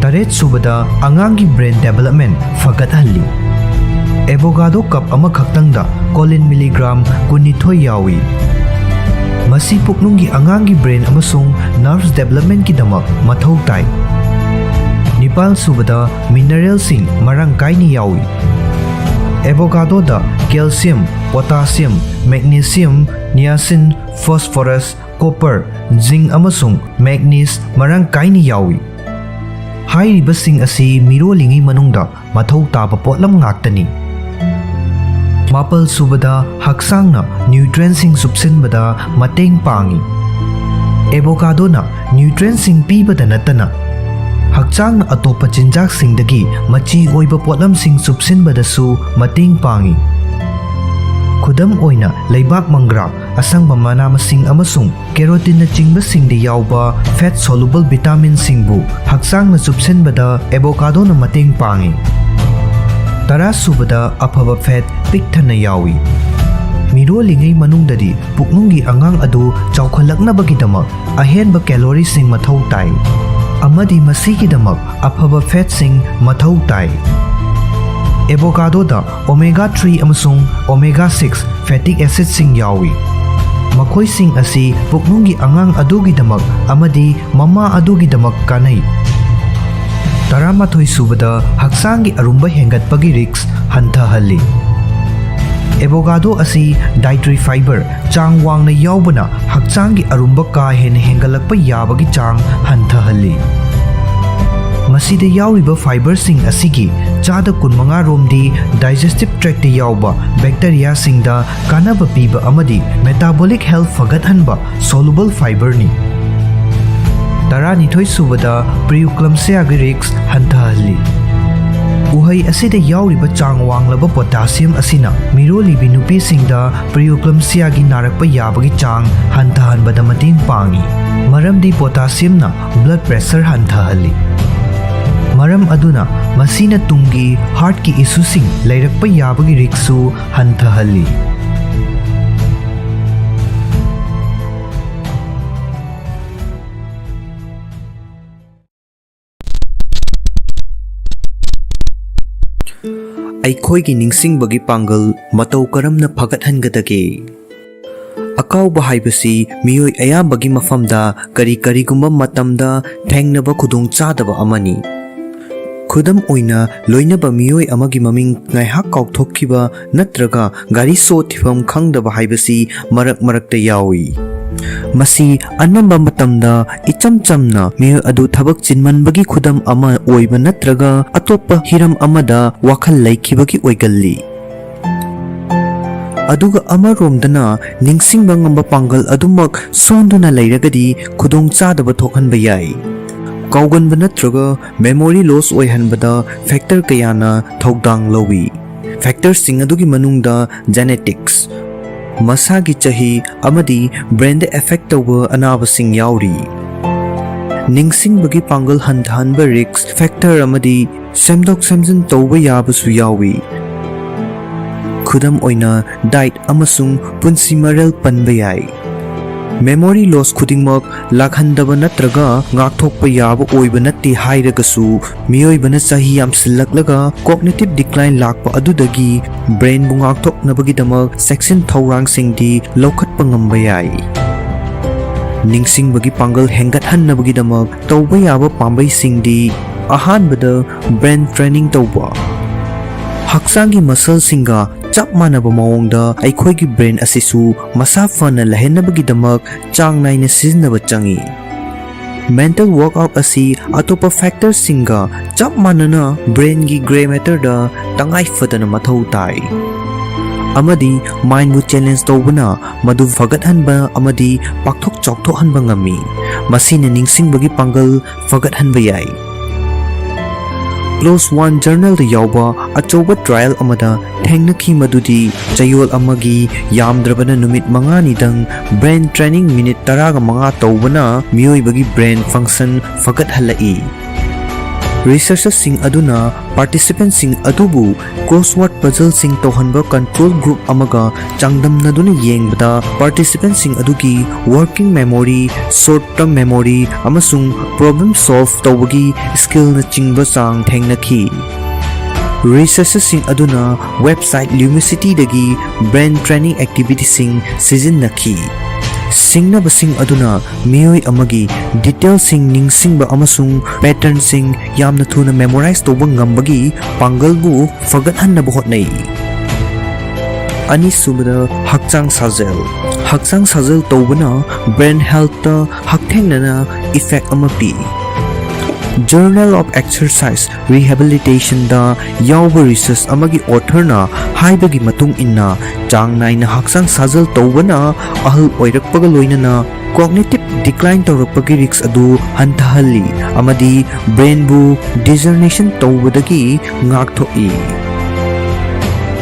तरेत सुबदा अंगांगी ब्रेन डेवलपमेंट फगतहल्ली एवोकाडो कप अमा खक्तंगदा कोलिन मिलीग्राम 12 यावी मसी पुकनुंगी अंगांगी ब्रेन अमसुंग नर्व्स डेवलपमेंट की दमक मथौ ताई निपाल सुबदा मिनरल सिंग मरांग काइनी यावी एवोकाडोदा calcium potassium magnesium niacin phosphorus copper zinc अमसुंग मैग्नीज मरांग काइनी यावी हाइरिबसिंग असि मिरोलिंगै मनुंगदा मथौ ताबा पोटलम ngaktani मापल सुबदा हक्सांगना न्यूट्रिएंट्सिंग सुपसिनबदा मतेंग पांगी एवोकाडोना न्यूट्रिएंट्सिंग पीबदा नतना हक्चांग अतोप चिंजाक सिंगदगी मची ओइबा पोटलम सिंग सुपसिनबदसु मतेंग पांगी खुदम ओइना लेबाक मंग्रा असंग मना मसिंग अमसुंग केरोटिन चिंग सिंग दे यावबा फैट सोलुबल विटामिन सिंगबु हक्चांग न सुपसिनबदा एवोकाडोना मतेंग पांगी तरा सुबदा अफबा फैट पिकथना यावी मिरोलिंगै मनुंगददी पुकनुंगी अंगांग अदु चौखलक्नबगिदमक अहेनबा कैलोरी सिंग मथौ ताई अमदी मसीगिदमक अफबा फैट सिंग मथौ ताई एवोकाडोदा ओमेगा 3 अमसुंग ओमेगा 6 फैटिक एसिड सिंग यावी मखोई सिंग असि पुकनुंगी अंगांग अदुगिदमक अमदी मम्मा अदुगिदमक कानै तरामाथोई सुबदा हक्सांगी अरुंबा हेंगतपगी रिक्स हंथहल्ली एवोकाडो असि डाइटरी फाइबर चांग वांगना यावबना हक्चांगी अरुंबा का हेन हेंगलकपा याबगी चांग हंथहल्ली मसीदा यावरिबा फाइबर सिंग असिगी चादा 15 रोमदी डाइजेस्टिव ट्रैक्ट यावबा बैक्टीरिया सिंगदा कानबा पीबा अमदी मेटाबॉलिक हेल्थ फगतहनबा सोलुबल फाइबर नि तरानिथोई सुबदा प्रियुक्लम्सिया गी रिक्स हंथहल्ली उहै असिदा यावरिबा चांग वांगलबा पोटासियम असिना मिरोलिबि नुपीसिंगदा प्रियुक्लम्सिया गी नारकपा याबगी चांग हंथहनबदा मतेंग पांगी मरमदी पोटासियमना ब्लड प्रेशर हंथहल्ली ꯃꯔꯝ ꯑꯗꯨꯅ ꯃꯁꯤꯅ ꯇꯨꯡꯒꯤ ꯍꯥꯔꯠꯀꯤ ꯏꯁꯨꯁꯤꯡ ꯂꯩꯔꯛꯄ ꯌꯥꯕꯒꯤ ꯔꯤꯛꯁꯁꯨ ꯍꯟꯊꯍꯜꯂꯤ꯫ ꯑꯩꯈꯣꯏꯒꯤ ꯅꯤꯡꯁꯤꯡꯕꯒꯤ ꯄꯥꯡꯒꯜ ꯃꯇꯧ ꯀꯔꯝꯅ ꯐꯒꯠꯍꯟꯒꯗꯒꯦ? ꯑꯀꯥꯎꯕ ꯍꯥꯏꯕꯁꯤ ꯃꯤꯑꯣꯏ ꯑꯌꯥꯝꯕꯒꯤ ꯃꯐꯝꯗ ꯀꯔꯤꯒꯨꯝꯕ ꯃꯇꯝꯗ ꯊꯦꯡꯅꯕ ꯈꯨꯗꯣꯡꯆꯥꯗꯕ ꯑꯃꯅꯤ꯫ ꯈꯨꯗꯝ ꯑꯣꯏꯅ ꯂꯣꯏꯅꯕ ꯃꯤꯑꯣꯏ ꯑꯃꯒꯤ ꯃꯃꯤꯡ ꯉꯥꯏꯍꯥꯛ ꯀꯥꯎꯊꯣꯛꯈꯤꯕ ꯅꯠꯇ꯭ꯔꯒ ꯒꯥꯔꯤ ꯁꯣ ꯊꯤꯐꯝ ꯈꯪꯗꯕ ꯍꯥꯏꯕꯁꯤ ꯃꯔꯛꯇ ꯌꯥꯎꯏ꯫ ꯃꯁꯤ ꯑꯅꯝꯕ ꯃꯇꯝꯗ ꯏꯆꯝ ꯆꯝꯅ ꯃꯤꯑꯣꯏ ꯑꯗꯨ ꯊꯕꯛ ꯆꯤꯟꯃꯟꯕꯒꯤ ꯈꯨꯗꯝ ꯑꯃ ꯑꯣꯏꯕ ꯅꯠꯇ꯭ꯔꯒ ꯑꯇꯣꯞꯄ ꯍꯤꯔꯝ ꯑꯃꯗ ꯋꯥꯈꯜ ꯂꯩꯈꯤꯕꯒꯤ ꯑꯣꯏꯒꯜꯂꯤ꯫ ꯑꯗꯨꯒ ꯑꯃꯔꯣꯝꯗꯅ ꯅꯤꯡꯁꯤꯡꯕ ꯉꯝꯕ ꯄꯥꯡꯒꯜ ꯑꯗꯨꯃꯛ ꯁꯣꯟꯗꯨꯅ ꯂꯩꯔꯒꯗꯤ ꯈꯨꯗꯣꯡꯆꯥꯗꯕ ꯊꯣꯛꯍꯟꯕ ꯌꯥꯏ꯫ ꯀꯥꯎꯒꯟꯕ ꯅꯠꯇ꯭ꯔꯒ ꯃꯦꯃꯣꯔꯤ ꯂꯣꯁ ꯑꯣꯏꯍꯟꯕꯗ ꯐꯦꯛꯇꯔ ꯀꯌꯥꯅ ꯊꯧꯗꯥꯡ ꯂꯧꯏ꯫ ꯐꯦꯛꯇꯔꯁꯤꯡ ꯑꯗꯨꯒꯤ ꯃꯅꯨꯡꯗ ꯖꯦꯅꯦꯇꯤꯛꯁ, ꯃꯁꯥꯒꯤ ꯆꯍꯤ ꯑꯃꯗꯤ ꯕ꯭ꯔꯦꯟꯗ ꯑꯦꯐꯦꯛ ꯇꯧꯕ ꯑꯅꯥꯕꯁꯤꯡ ꯌꯥꯎꯔꯤ꯫ ꯅꯤꯡꯁꯤꯡꯕꯒꯤ ꯄꯥꯡꯒꯜ ꯍꯟꯊꯍꯟꯕ ꯔꯤꯛꯁ ꯐꯦꯛꯇꯔ ꯑꯃꯗꯤ ꯁꯦꯝꯗꯣꯛ ꯁꯦꯝꯖꯤꯟ ꯇꯧꯕ ꯌꯥꯕꯁꯨ ꯌꯥꯎꯏ꯫ ꯈꯨꯗꯝ ꯑꯣꯏꯅ ꯗꯥꯏꯠ ꯑꯃꯁꯨꯡ ꯄꯨꯟꯁꯤ ꯃꯔꯦꯜ ꯄꯟꯕ ꯌꯥꯏ꯫ ꯃꯦꯃꯣꯔꯤ ꯂꯣꯁ ꯈꯨꯗꯤꯡꯃꯛ ꯂꯥꯛꯍꯟꯗꯕ ꯅꯠꯇ꯭ꯔꯒ ꯉꯥꯛꯊꯣꯛꯄ ꯌꯥꯕ ꯑꯣꯏꯕ ꯅꯠꯇꯦ ꯍꯥꯏꯔꯒꯁꯨ ꯃꯤꯑꯣꯏꯕꯅ ꯆꯍꯤ ꯌꯥꯝꯁꯤꯜꯂꯛꯂꯒ ꯀꯣꯒꯅꯤꯇꯤꯚ ꯗꯤꯀ꯭ꯂꯥꯏꯟ ꯂꯥꯛꯄ ꯑꯗꯨꯗꯒꯤ ꯕ꯭ꯔꯦꯟꯕꯨ ꯉꯥꯛꯊꯣꯛꯅꯕꯒꯤꯗꯃꯛ ꯆꯦꯛꯁꯤꯟ ꯊꯧꯔꯥꯡꯁꯤꯡꯗꯤ ꯂꯧꯈꯠꯄ ꯉꯝꯕ ꯌꯥꯏ꯫ ꯅꯤꯡꯁꯤꯡꯕꯒꯤ ꯄꯥꯡꯒꯜ ꯍꯦꯟꯒꯠꯍꯟꯅꯕꯒꯤꯗꯃꯛ ꯇꯧꯕ ꯌꯥꯕ ꯄꯥꯝꯕꯩꯁꯤꯡꯗꯤ: ꯑꯍꯥꯟꯕꯗ ꯕ꯭ꯔꯦꯟ ꯇ꯭ꯔꯦꯅꯤꯡ ꯇꯧꯕ꯫ ꯍꯛꯆꯥꯡꯒꯤ ꯃꯁꯜꯁꯤꯡꯒ ꯆꯞ ꯃꯥꯟꯅꯕ ꯃꯑꯣꯡꯗ ꯑꯩꯈꯣꯏꯒꯤ ꯕ꯭ꯔꯦꯟ ꯑꯁꯤꯁꯨ ꯃꯁꯥ ꯐꯅ ꯂꯩꯍꯟꯅꯕꯒꯤꯗꯃꯛ ꯆꯥꯡ ꯅꯥꯏꯅ ꯁꯤꯖꯤꯟꯅꯕ ꯆꯪꯏ꯫ ꯃꯦꯟꯇꯦꯜ ꯋꯥꯔꯛꯑꯥꯎꯠ ꯑꯁꯤ ꯑꯇꯣꯞꯄ ꯐꯦꯛꯇꯔꯁꯤꯡꯒ ꯆꯞ ꯃꯥꯟꯅꯅ ꯕ꯭ꯔꯦꯟꯒꯤ ꯒ꯭ꯔꯦ ꯃꯦꯇꯔꯗ ꯇꯉꯥꯏ ꯐꯗꯅ ꯃꯊꯧ ꯇꯥꯏ, ꯑꯃꯗꯤ ꯃꯥꯏꯟꯕꯨ ꯆꯦꯂꯦꯟꯖ ꯇꯧꯕꯅ ꯃꯗꯨ ꯐꯒꯠꯍꯟꯕ ꯑꯃꯗꯤ ꯄꯥꯛꯊꯣꯛ ꯆꯥꯎꯊꯣꯛꯍꯟꯕ ꯉꯝꯃꯤ꯫ ꯃꯁꯤꯅ ꯅꯤꯡꯁꯤꯡꯕꯒꯤ ꯄꯥꯡꯒꯜ ꯐꯒꯠꯍꯟꯕ ꯌꯥꯏ꯫ ꯀ꯭ꯂꯣꯖ ꯋꯥꯟ ꯖꯔꯅꯦꯜꯗ ꯌꯥꯎꯕ ꯑꯆꯧꯕ ꯇ꯭ꯔꯥꯏꯜ ꯑꯃꯗ ꯊꯦꯡꯅꯈꯤ ꯃꯗꯨꯗꯤ ꯆꯌꯣꯜ ꯑꯃꯒꯤ ꯌꯥꯝꯗ꯭ꯔꯕꯗ ꯅꯨꯃꯤꯠ 5ꯅꯤꯗꯪ ꯕ꯭ꯔꯦꯟ ꯇ꯭ꯔꯦꯅꯤꯡ ꯃꯤꯅꯤꯠ 15 ꯇꯧꯕꯅ ꯃꯤꯑꯣꯏꯕꯒꯤ ꯕ꯭ꯔꯦꯟ ꯐꯪꯛꯁꯟ ꯐꯒꯠꯍꯜꯂꯛꯏ꯫ ꯔꯤꯁꯔꯆꯔꯁꯤꯡ ꯑꯗꯨꯅ ꯄꯥꯔꯇꯤꯁꯤꯄꯦꯟꯠꯁꯤꯡ ꯑꯗꯨꯕꯨ ꯀ꯭ꯔꯣꯁꯋꯥꯔꯗ ꯄꯖꯜꯁꯤꯡ ꯇꯧꯍꯟꯕ ꯀꯟꯇ꯭ꯔꯣꯜ ꯒ꯭ꯔꯨꯞ ꯑꯃꯒ ꯆꯥꯡꯗꯝꯅꯗꯨꯅ ꯌꯦꯡꯕꯗ ꯄꯥꯔꯇꯤꯁꯤꯄꯦꯟꯠꯁꯤꯡ ꯑꯗꯨꯒꯤ working memory, short term memory ꯑꯃꯁꯨꯡ ꯄ꯭ꯔꯣꯕ꯭ꯂꯦꯝ ꯁꯣꯜꯚ ꯇꯧꯕꯒꯤ ꯁ꯭ꯀꯤꯜꯅꯆꯤꯡꯕ ꯆꯥꯡ ꯊꯦꯡꯅꯈꯤ꯫ ꯔꯤꯁꯔꯆꯔꯁꯤꯡ ꯑꯗꯨꯅ ꯋꯦꯕꯁꯥꯏꯠ ꯂ꯭ꯌꯨꯃꯤꯁꯤꯇꯤꯗꯒꯤ ꯕ꯭ꯔꯦꯟ ꯇ꯭ꯔꯦꯅꯤꯡ ꯑꯦꯛꯇꯤꯚꯤꯇꯤꯁꯤꯡ ꯁꯤꯖꯤꯟꯅꯈꯤ꯫ ꯁꯤꯡꯅꯕꯁꯤꯡ ꯑꯗꯨꯅ ꯃꯤꯑꯣꯏ ꯑꯃꯒꯤ ꯗꯤꯇꯦꯜꯁꯤꯡ ꯅꯤꯡꯁꯤꯡꯕ ꯑꯃꯁꯨꯡ ꯄꯦꯇꯔꯟꯁꯤꯡ ꯌꯥꯝꯅ ꯊꯨꯅ ꯃꯦꯃꯣꯔꯥꯏꯖ ꯇꯧꯕ ꯉꯝꯕꯒꯤ ꯄꯥꯡꯒꯜꯕꯨ ꯐꯒꯠꯍꯟꯅꯕ ꯍꯣꯠꯅꯩ꯫ ꯑꯅꯤꯁꯨꯕꯗ ꯍꯛꯆꯥꯡ ꯁꯥꯖꯦꯜ꯫ ꯍꯛꯆꯥꯡ ꯁꯥꯖꯦꯜ ꯇꯧꯕꯅ ꯕ꯭ꯔꯦꯟ ꯍꯦꯜꯊꯇ ꯍꯛꯊꯦꯡꯅꯅ ꯏꯐꯦꯛ ꯑꯃ ꯄꯤ꯫ ꯖꯔꯅꯦꯜ ꯑꯣꯐ ꯑꯦꯛꯁꯔꯁꯥꯏꯖ ꯔꯤꯍꯦꯕꯤꯂꯤꯇꯦꯁꯟꯗ ꯌꯥꯎꯕ ꯔꯤꯁꯔꯆ ꯑꯃꯒꯤ ꯑꯣꯊꯔꯅ ꯍꯥꯏꯕꯒꯤ ꯃꯇꯨꯡ ꯏꯟꯅ ꯆꯥꯡ ナꯏꯅ ꯍꯛꯆꯥꯡ ꯁꯥꯖꯦꯜ ꯇꯧꯕꯅ ꯑꯍꯜ ꯑꯣꯏꯔꯛꯄꯒ ꯂꯣꯏꯅꯅ ꯀꯣꯒꯅꯤꯇꯤꯚ ꯗꯤꯀ꯭ꯂꯥꯏꯟ ꯇꯧꯔꯛꯄꯒꯤ ꯔꯤꯛꯁ ꯑꯗꯨ ꯍꯟꯊꯍꯜꯂꯤ ꯑꯃꯗꯤ ꯕ꯭ꯔꯦꯟꯕꯨ ꯗꯤꯖꯅꯔꯦꯁꯟ ꯇꯧꯕꯗꯒꯤ ꯉꯥꯛꯊꯣꯛꯏ꯫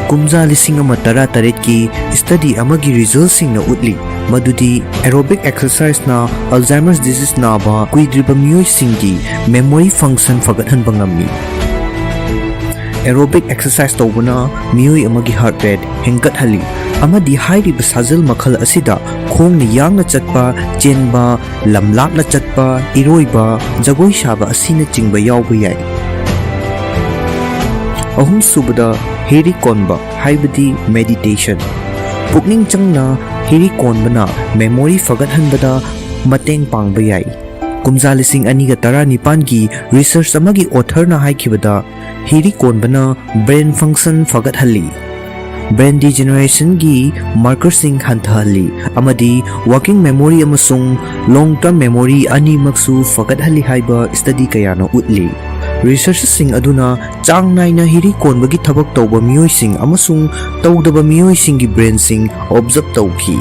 ꯀꯨꯝꯖꯥ 1918ꯀꯤ ꯁ꯭ꯇꯗꯤ ꯑꯃꯒꯤ ꯔꯤꯖꯜꯠꯁꯤꯡꯅ ꯎꯠꯂꯤ ꯃꯗꯨꯗꯤ ꯑꯦꯔꯣꯕꯤꯛ ꯑꯦꯛꯁꯔꯁꯥꯏꯖꯅ ꯑꯜꯖꯥꯏꯃꯔꯁ ꯗꯤꯖꯤꯖ ꯅꯥꯕ ꯀꯨꯏꯗ꯭ꯔꯤꯕ ꯃꯤꯑꯣꯏꯁꯤꯡꯒꯤ ꯃꯦꯃꯣꯔꯤ ꯐꯪꯛꯁꯟ ꯐꯒꯠꯍꯟꯕ ꯉꯝꯃꯤ꯫ ꯑꯦꯔꯣꯕꯤꯛ ꯑꯦꯛꯁꯔꯁꯥꯏꯖ ꯇꯧꯕꯅ ꯃꯤꯑꯣꯏ ꯑꯃꯒꯤ ꯍꯥꯔꯠ ꯔꯦꯠ ꯍꯦꯟꯒꯠꯍꯜꯂꯤ ꯑꯃꯗꯤ ꯍꯥꯏꯔꯤꯕ ꯁꯥꯖꯦꯜ ꯃꯈꯜ ꯑꯁꯤꯗ ꯈꯣꯡꯅ ꯌꯥꯡꯅ ꯆꯠꯄ, ꯆꯦꯟꯕ, ꯂꯝ ꯂꯥꯞꯅ ꯆꯠꯄ, ꯏꯔꯣꯏꯕ, ꯖꯒꯣꯏ ꯁꯥꯕ ꯑꯁꯤꯅꯆꯤꯡꯕ ꯌꯥꯎꯕ ꯌꯥꯏ꯫ ꯑꯍꯨꯝꯁꯨꯕꯗ ꯍꯤꯔꯤ ꯀꯣꯟꯕ ꯍꯥꯏꯕꯗꯤ ꯃꯦꯗꯤꯇꯦꯁꯟ꯫ ꯄꯨꯛꯅꯤꯡ ꯆꯪꯅ ꯍꯤꯔꯤ ꯀꯣꯟꯕꯅ ꯃꯦꯃꯣꯔꯤ ꯐꯒꯠꯍꯟꯕꯗ ꯃꯇꯦꯡ ꯄꯥꯡꯕ ꯌꯥꯏ꯫ ꯀꯨꯝꯖꯥ 2019ꯒꯤ ꯔꯤꯁꯔꯆ ꯑꯃꯒꯤ ꯑꯣꯊꯔꯅ ꯍꯥꯏꯈꯤꯕꯗ ꯍꯤꯔꯤ ꯀꯣꯟꯕꯅ ꯕ꯭ꯔꯦꯟ ꯐꯪꯛꯁꯟ ꯐꯒꯠꯍꯜꯂꯤ, ꯕ꯭ꯔꯦꯟ ꯗꯤꯖꯦꯅꯔꯦꯁꯟꯒꯤ ꯃꯥꯔꯀꯔꯁꯤꯡ ꯍꯟꯊꯍꯜꯂꯤ ꯑꯃꯗꯤ ꯋꯥꯔꯀꯤꯡ ꯃꯦꯃꯣꯔꯤ ꯑꯃꯁꯨꯡ ꯂꯣꯡ ꯇꯔꯝ ꯃꯦꯃꯣꯔꯤ ꯑꯅꯤꯃꯛꯁꯨ ꯐꯒꯠꯍꯜꯂꯤ ꯍꯥꯏꯕ ꯁ꯭ꯇꯗꯤ ꯀꯌꯥꯅ ꯎꯠꯂꯤ꯫ ꯔꯤꯁꯔꯆꯔꯁꯤꯡ ꯑꯗꯨꯅ ꯆꯥꯡ ꯅꯥꯏꯅ ꯍꯤꯔꯤ ꯀꯣꯟꯕꯒꯤ ꯊꯕꯛ ꯇꯧꯕ ꯃꯤꯑꯣꯏꯁꯤꯡ ꯑꯃꯁꯨꯡ ꯇꯧꯗꯕ ꯃꯤꯑꯣꯏꯁꯤꯡꯒꯤ ꯕ꯭ꯔꯦꯟꯁꯤꯡ ꯑꯣꯕꯖꯔꯕ ꯇꯧꯈꯤ꯫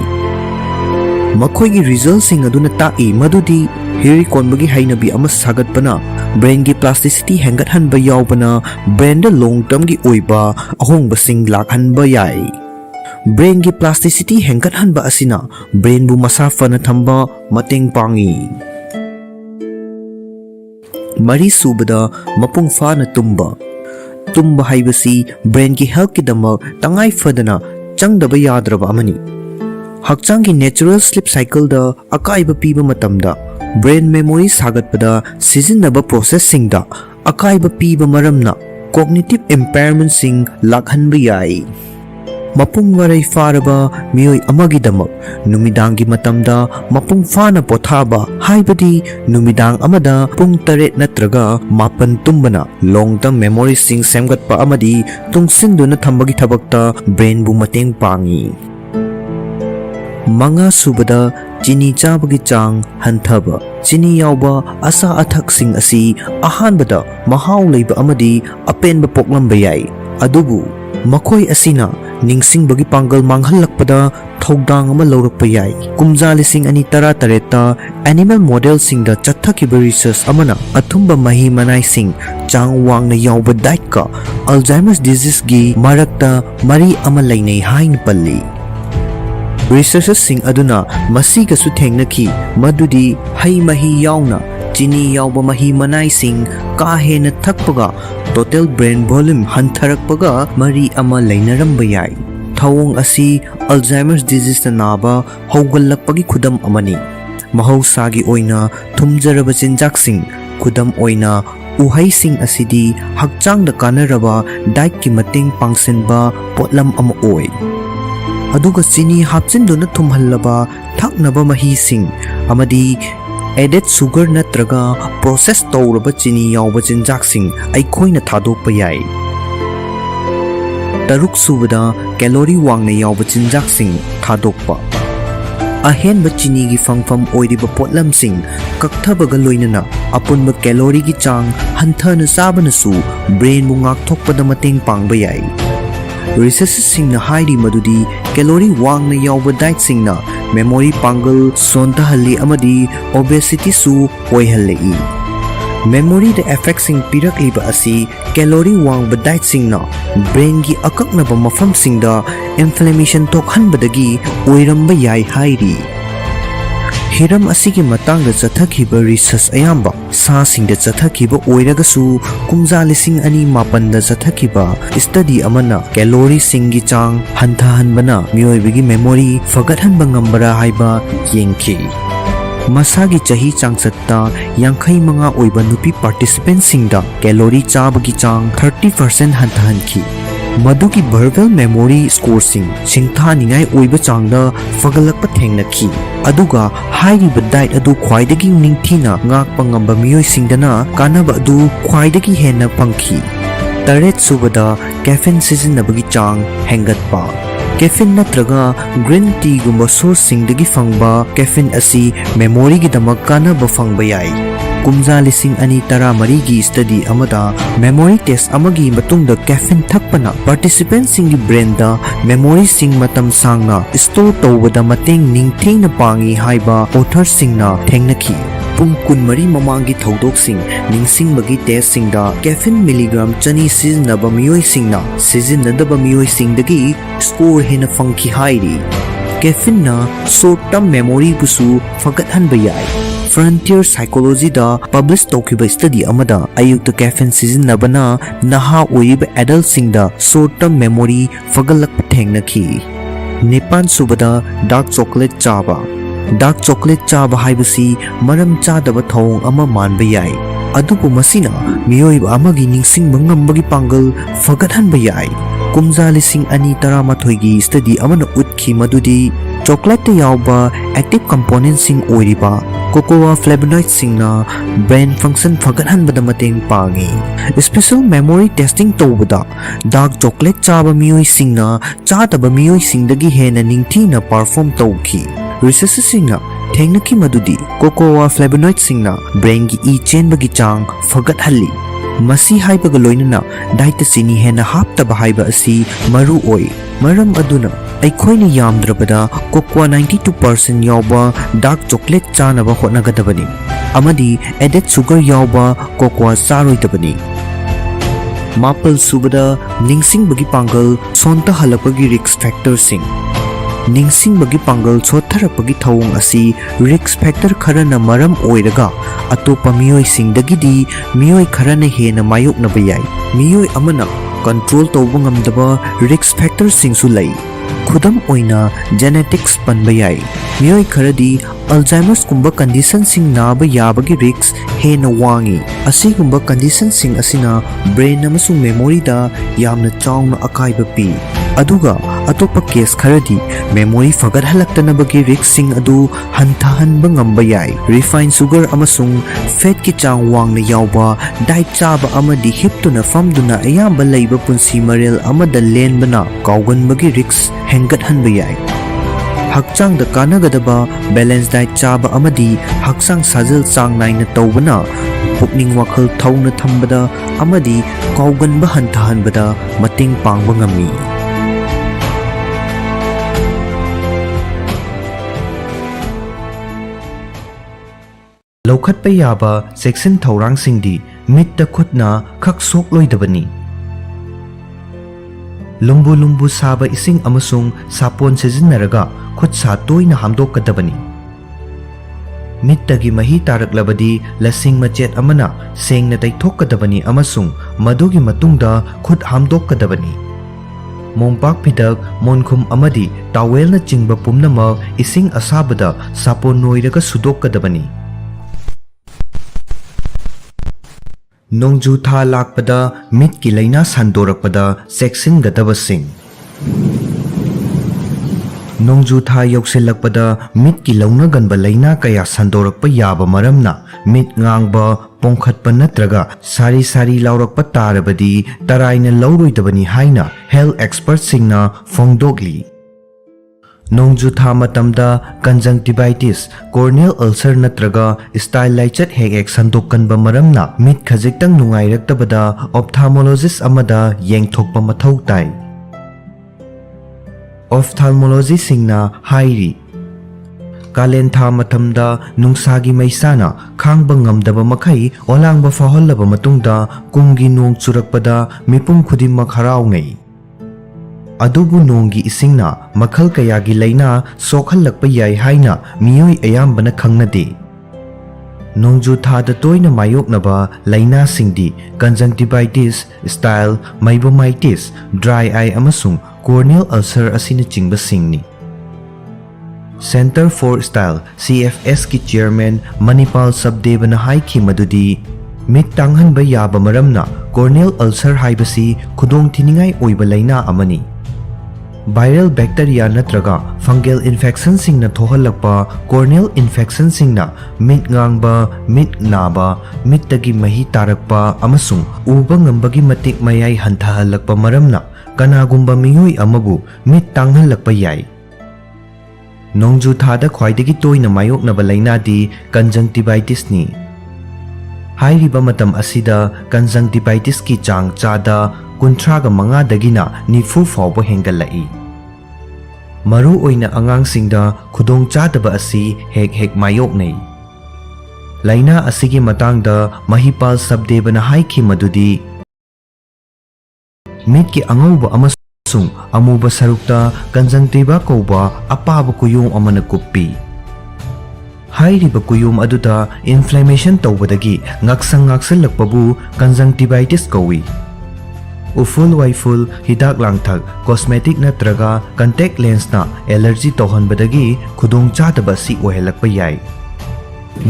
ꯃꯈꯣꯏꯒꯤ ꯔꯤꯖꯜꯠꯁꯤꯡ ꯑꯗꯨꯅ ꯇꯥꯛꯏ ꯃꯗꯨꯗꯤ ꯍꯤꯔꯤ ꯀꯣꯟꯕꯒꯤ ꯍꯩꯅꯕꯤ ꯑꯃ ꯁꯥꯒꯠꯄꯅ ꯕ꯭ꯔꯦꯟꯒꯤ ꯄ꯭ꯂꯥꯁꯇꯤꯁꯤꯇꯤ ꯍꯦꯟꯒꯠꯍꯟꯕ ꯌꯥꯎꯕꯅ ꯕ꯭ꯔꯦꯟꯗ ꯂꯣꯡ ꯇꯔꯝꯒꯤ ꯑꯣꯏꯕ ꯑꯍꯣꯡꯕꯁꯤꯡ ꯂꯥꯛꯍꯟꯕ ꯌꯥꯏ꯫ ꯕ꯭ꯔꯦꯟꯒꯤ ꯄ꯭ꯂꯥꯁꯇꯤꯁꯤꯇꯤ ꯍꯦꯟꯒꯠꯍꯟꯕ ꯑꯁꯤꯅ ꯕ꯭ꯔꯦꯟꯕꯨ ꯃꯁꯥ ꯐꯅ ꯊꯝꯕ ꯃꯇꯦꯡ ꯄꯥꯡꯏ꯫ मरी सूबदा मपुंग फाना तुम्बा हाइबसी ब्रेन की हेल्थ की दमक तंगाई फदना चंगदबा याद्रबा अमनी हक्चांग की नेचुरल स्लीप साइकिल दा अकाइब पीबा मतमदा ब्रेन मेमोरी सागतपदा सिजिनबा प्रोसेसिंग दा अकाइब पीबा मरमना कॉग्निटिव इम्पेयरमेंट सिंग लाखनबा याई मपुंग वरई फारबा मियोई अमगी दमक नुमिदांगी मतमदा मपुंग फाना पोथाबा हाइबदी नुमिदांग अमदा पुंग तरेट नत्रगा मापन तुम्बना लॉन्ग टर्म मेमोरी सिंग सेमगतपा अमदी तुंगसिंदुना थंबगी थबकता ब्रेन बु मतेंग पांगी मंगा सुबदा चीनी चाबगी चांग हंथबा चीनी यावबा असा अथक सिंग असी अहानबदा महाव लेबा अमदी अपेनबा पोकलंबा याई अदुबु मखोई असिना निंगसिंगबगी पांगल मांगहलकपदा थौदांग अमा लौरकपा याई कुमजा लिसिंग अनि तरा तरेता एनिमल मॉडल सिंगदा चत्थकिबा रिसर्च अमना अथुंबा मही मनाई सिंग चांग वांगना यावबा डाइट का अल्जाइमर्स डिजीज गी मरकता मरी अमा लैनै हाइन पल्ली रिसर्चर्स सिंग अदुना मसी कसु थेंगनखी मदुदी हई मही यावना चीनी यावबा मही मनाई सिंग का हेन थकपगा टोटल ब्रेन वॉल्यूम हंथरकपगा मरी अमा लैनरंबा याई थौंग असी अल्जाइमर्स डिजीज नाबा हौगल्लकपगी खुदम अमनी महौसागी ओइना थुमजरबा चिंजाकसिंग खुदम ओइना उहै सिंग असिदी हक्चांग द कानरबा डाइट की मतेंग पांगसिनबा पोटलम अमा ओइ अदुगा चीनी हापचिनदुना थुमहल्लबा थकनबा मही सिंग अमदी एडेड सुगर नत्रगा प्रोसेस तौरबा चीनी यावबा चिंजाकसिंग अइखोइना थादोकपा याई तरुक सुबदा कैलोरी वांगना यावबा चिंजाकसिंग थादोकपा अहेनबा चीनी की फंगफम ओइरिबा पोटलमसिंग कक्थबगा लोइनना अपुनबा कैलोरी की चांग हंथना चाबनसु ब्रेन बु ngaktokpada mateng pangba yai researchers सिंगना हाइरी मदुदी कैलोरी वांगना यावबा डाइट सिंगना मेमोरी पांगल सोंतहल्ली अमदी ओबेसिटी सु ओइहल्लेई मेमोरी द इफेक्ट सिंग पिरकलिबा असी कैलोरी वांगबा डाइट सिंगना ब्रेन की अकक्नबा मफम सिंगदा इन्फ्लेमेशन थोकहनबदगी ओइरंबा याई हाइरी हिरम असी के मतंग चथखिबा रिसर्च अयाम्बा सा सिंग द चथखिबा ओइरगसु कुमजा लिसिंग अनि मापन द चथखिबा स्टडी अमना कैलोरी सिंग की चांग हंथहनबना मियोइबगी मेमोरी फगतहनबा ngambara हाइबा येंखि मसागी चही चांगसत्ता यांखै मंगा ओइबा नुपी पार्टिसिपेंट सिंगदा कैलोरी चाबगी चांग 30% हंथहनखि मधुकी वर्बल मेमोरी स्कोर सिंथानिंगाई ओइबा चांगदा फगलकपा थेंगनखि अदुगा हाइरिबा डाइट अदु ख्वाइदगी निंगथिना ngakpa ngamba मियोइ सिंगदना कानबा अदु ख्वाइदगी हेना पंखि तरेट सुबदा कैफीन सिजनबगी चांग हेंगतपा कैफीन नत्रगा ग्रीन टी गुम्बा सोर्स सिंगदगी फंगबा कैफीन असी मेमोरी की दमक कानबा फंगबा याई कुमजा लिसिंग अनि तरा मरी की स्टडी अमदा मेमोरी टेस्ट अमगी मतुंगदा कैफीन थकपना पार्टिसिपेंट सिंगी ब्रेन दा मेमोरी सिंग मतम सांगना स्टोर तौबदा मतेंग निंगथेंगना पांगी हाइबा ऑथर सिंगना थेंगनखि पुंग कुनमरी ममांगी थौदोक सिंग निंगसिंगबगी टेस्ट सिंगदा कैफीन मिलीग्राम चनी सिजनबा मियोइ सिंगना सिजनदबा मियोइ सिंगदगी स्कोर हेना फंखि हाइरी कैफीन ना शॉर्ट टर्म मेमोरी बुसु फगतहनबा याई फ्रंटियर साइकोलॉजी दा पब्लिश तौखिबा स्टडी अमदा अयुक्त कैफीन सिजनबना नहा ओइबा एडल्ट सिंगदा शॉर्ट टर्म मेमोरी फगलक थेंगनखि निपान सुबदा डार्क चॉकलेट चाबा हाइबसी मरम चादबा थौंग अमा मानबा याई अदुबु मसिना मियोइबा अमगी निंगसिंगबा ngambagi पांगल फगतहनबा याई कुमजा लिसिंग अनि तरामाथोइगी स्टडी अमना उतखि मदुदी चॉकलेट यावबा एक्टिव कंपोनेंट सिंग ओइरिबा कोकोआ फ्लेवोनॉइड सिंगना ब्रेन फंक्शन फगतहनबदा मतेंग पांगी स्पेशल मेमोरी टेस्टिंग तौबदा डार्क चॉकलेट चाबा मियोइ सिंगना चादबा मियोइ सिंगदगी हेना निंगथीना परफॉर्म तौखि रिसर्च सिंगना थेंगनखि मदुदी कोकोआ फ्लेवोनॉइड सिंगना ब्रेन की ई चेनबगी चांग फगतहल्ली मसी हाइबगा लोइनना डाइट चीनी हेना हापतबा हाइबा असी मरु ओइ मरम अदुना अइखोइना यामद्रबदा कोकोआ 92% यावबा डार्क चॉकलेट चानबा होटनगदबनी अमदी एडेड सुगर यावबा कोकोआ चारोइदबनी मापल सुबदा निंगसिंगबगी पांगल सोंता हलपगी रिस्क फैक्टर सिंग ningsingbagi pangal sotharapagi thawong asi risk factor kharana maram oiraga atopa miyoi singdagidi miyoi kharana hena mayoknaba yai miyoi amana control tawba ngamdaba risk factor singsu lai khudam oina genetics panba yai miyoi kharadi Alzheimer's kumba condition sing naba yabagi risk hena wangi asigumba condition sing asina brain amasung memory da yamna chawna akaiba pi aduga atopa case kharadi memory fagar halaktanabagi risk sing adu hantahanba ngamba yai refined sugar amasung fat ki chang wangna yawba diet chaba amadi hiptuna famduna ayamba leiba punsi marel amada lenbana kauganbagi risk hengat hanba yai hakchang da kanagadaba balance diet chaba amadi hakchang sajal chang naina tawbana pukning wakhal thauna thambada amadi kauganba hantahanbada mating pangba ngami लौखत्पा याबा section थौरांगसिंगदी मित्ता खुदना खक सोक लोइदबनी लुम्बु लुम्बु साबा इसिंग अमसुंग सापोन सिजिन्नरगा खुद सा तोइना हामदोकदबनी मित्तगी मही तारकलबदी लसिंग मचेत अमना सेंगना तैथोकदबनी अमसुंग मदुगी मतुंगदा खुद हामदोकदबनी मोंपाक फिदक मोनखुम अमदी टावेलना चिंगबा पुमनमक इसिंग असाबदा सापोन नोइरगा सुदोकदबनी नोंजू था लाकपदा मिट की लैना संदोरकपदा सेक्शन गदबसिंग नोंजू था यौसिलकपदा मिट की लौना गनबा लैना कया संदोरकपा याबा मरमना मिट ngang पोंखतपा नत्रगा सारी सारी लाउरकपा तारबदी तराइना लौरोइदबनी हाइना हेल्थ एक्सपर्ट सिंगना फोंगदोगली नोंजू था मतमदा कंजंक्टिवाइटिस कॉर्नियल अल्सर नत्रगा स्टाइल लाइचत हेग एक संदोकनबा मरमना मिट खजिक्तंग नुंगाइरक्तबदा ऑप्थाल्मोलॉजिस्ट अमदा येंगथोकपा मथौ ताई ऑप्थाल्मोलॉजी सिंगना हाइरी कालेन था मतमदा नुंसागी Mehsana खांगबा ngamdaba makai olangba fahollaba matungda kumgi nong churakpada mipum khudimmak harawngai अदुबु नोंगी इसिंगना मखल कयागी लैना सोखलकपा याई हाइना मियोई अयाम्बना खंगनदे नोंजू थादा तोइना मायोकनबा लैना सिंगदी conjunctivitis stye meibomitis dry eye अमसुंग कॉर्नियल अल्सर असिना चिंगबा सिंगनी सेंटर फॉर स्टाइल CFS की चेयरमैन मणिपाल सबदेबना हाइखी मदुदी मिट तांगहनबा याबा मरमना कॉर्नियल अल्सर हाइबसी खुदोंग थिनिंगाई ओइबा लैना अमनी वायरल बैक्टीरिया नत्रगा फंगल इन्फेक्शन सिंगना थोहलकपा कॉर्नियल इन्फेक्शन सिंगना मिट ngang मिट नाबा मिट्तगी मही तारकपा अमसुंग उबा ngambagi matik mayai hantahalakpa maramna kanagumba miyoi amabu मिट तांगहलकपा याई नोंजू थादा ख्वाइदगी तोइना मायोकनबा लैनादी कंजंक्टिवाइटिस नि हाइरिबा मतम असिदा कंजंक्टिवाइटिस की चांग चादा कुंथ्रागा मंगा दगिना निफु फावबा हेंगलाई मरु ओइना अंगांग सिंगदा खुदोंग चादबा असि हेक हेक मायोकनै लैना असिगी मतंगदा महिपाल सबदेबना हाइखी मदुदी मिट की अंगौबा अमसुंग अमुबा सरुक्ता कंजंक्टिवा कौबा अपाबा कुयोम अमना कुप्पी हाइरिबा कुयोम अदुदा इन्फ्लेमेशन तौबदगी ngaksang ngaksalakpabu कंजंक्टिवाइटिस कौई उफुल वाइफुल हिदाक लांगथक कॉस्मेटिक नत्रगा कंटेक्ट लेंस ना एलर्जी तौहनबदगी खुदोंग चादबा सि ओहेलकपा याई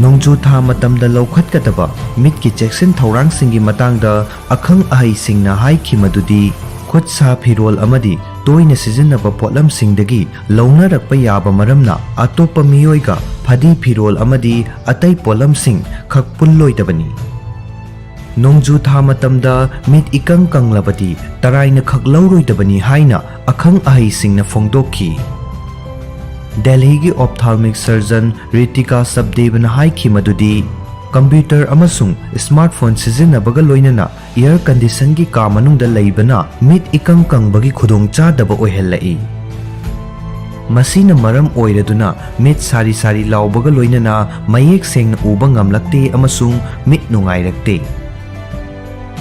नोंजू था मतमदा लौखतकदबा मिट की चेक्सिन थौरांग सिंगी मतंगदा अखंग अहै सिंगना हाइखी मदुदी खुद सा फिरोल अमदी तोइना सिजिन्नबा पोटलम सिंगदगी लौनरकपा याबा मरमना अतोपा मियोइगा फदी फिरोल अमदी अतै पोटलम सिंग खक पुल्लोइदबनी नोंजू था मतमदा मिट इकंग कंगलबदी तराइना खक लौरोइदबनी हाइना अखंग अहै सिंगना फोंगदोखी दिल्ली की ऑप्थाल्मिक सर्जन रितिका सबदेबना हाइखी मदुदी कंप्यूटर अमसुंग स्मार्टफोन सिजिन्नबगा लोइनना एयर कंडीशन की का मनुंगदा लैबना मिट इकंग कंगबगी खुदोंग चादबा ओहेल्लाई मसीना मरम ओइरदुना मिट सारी सारी लाउबगा लोइनना मयेक सेंगना उबा ngamlakte अमसुंग मिट नुंगाइरक्ते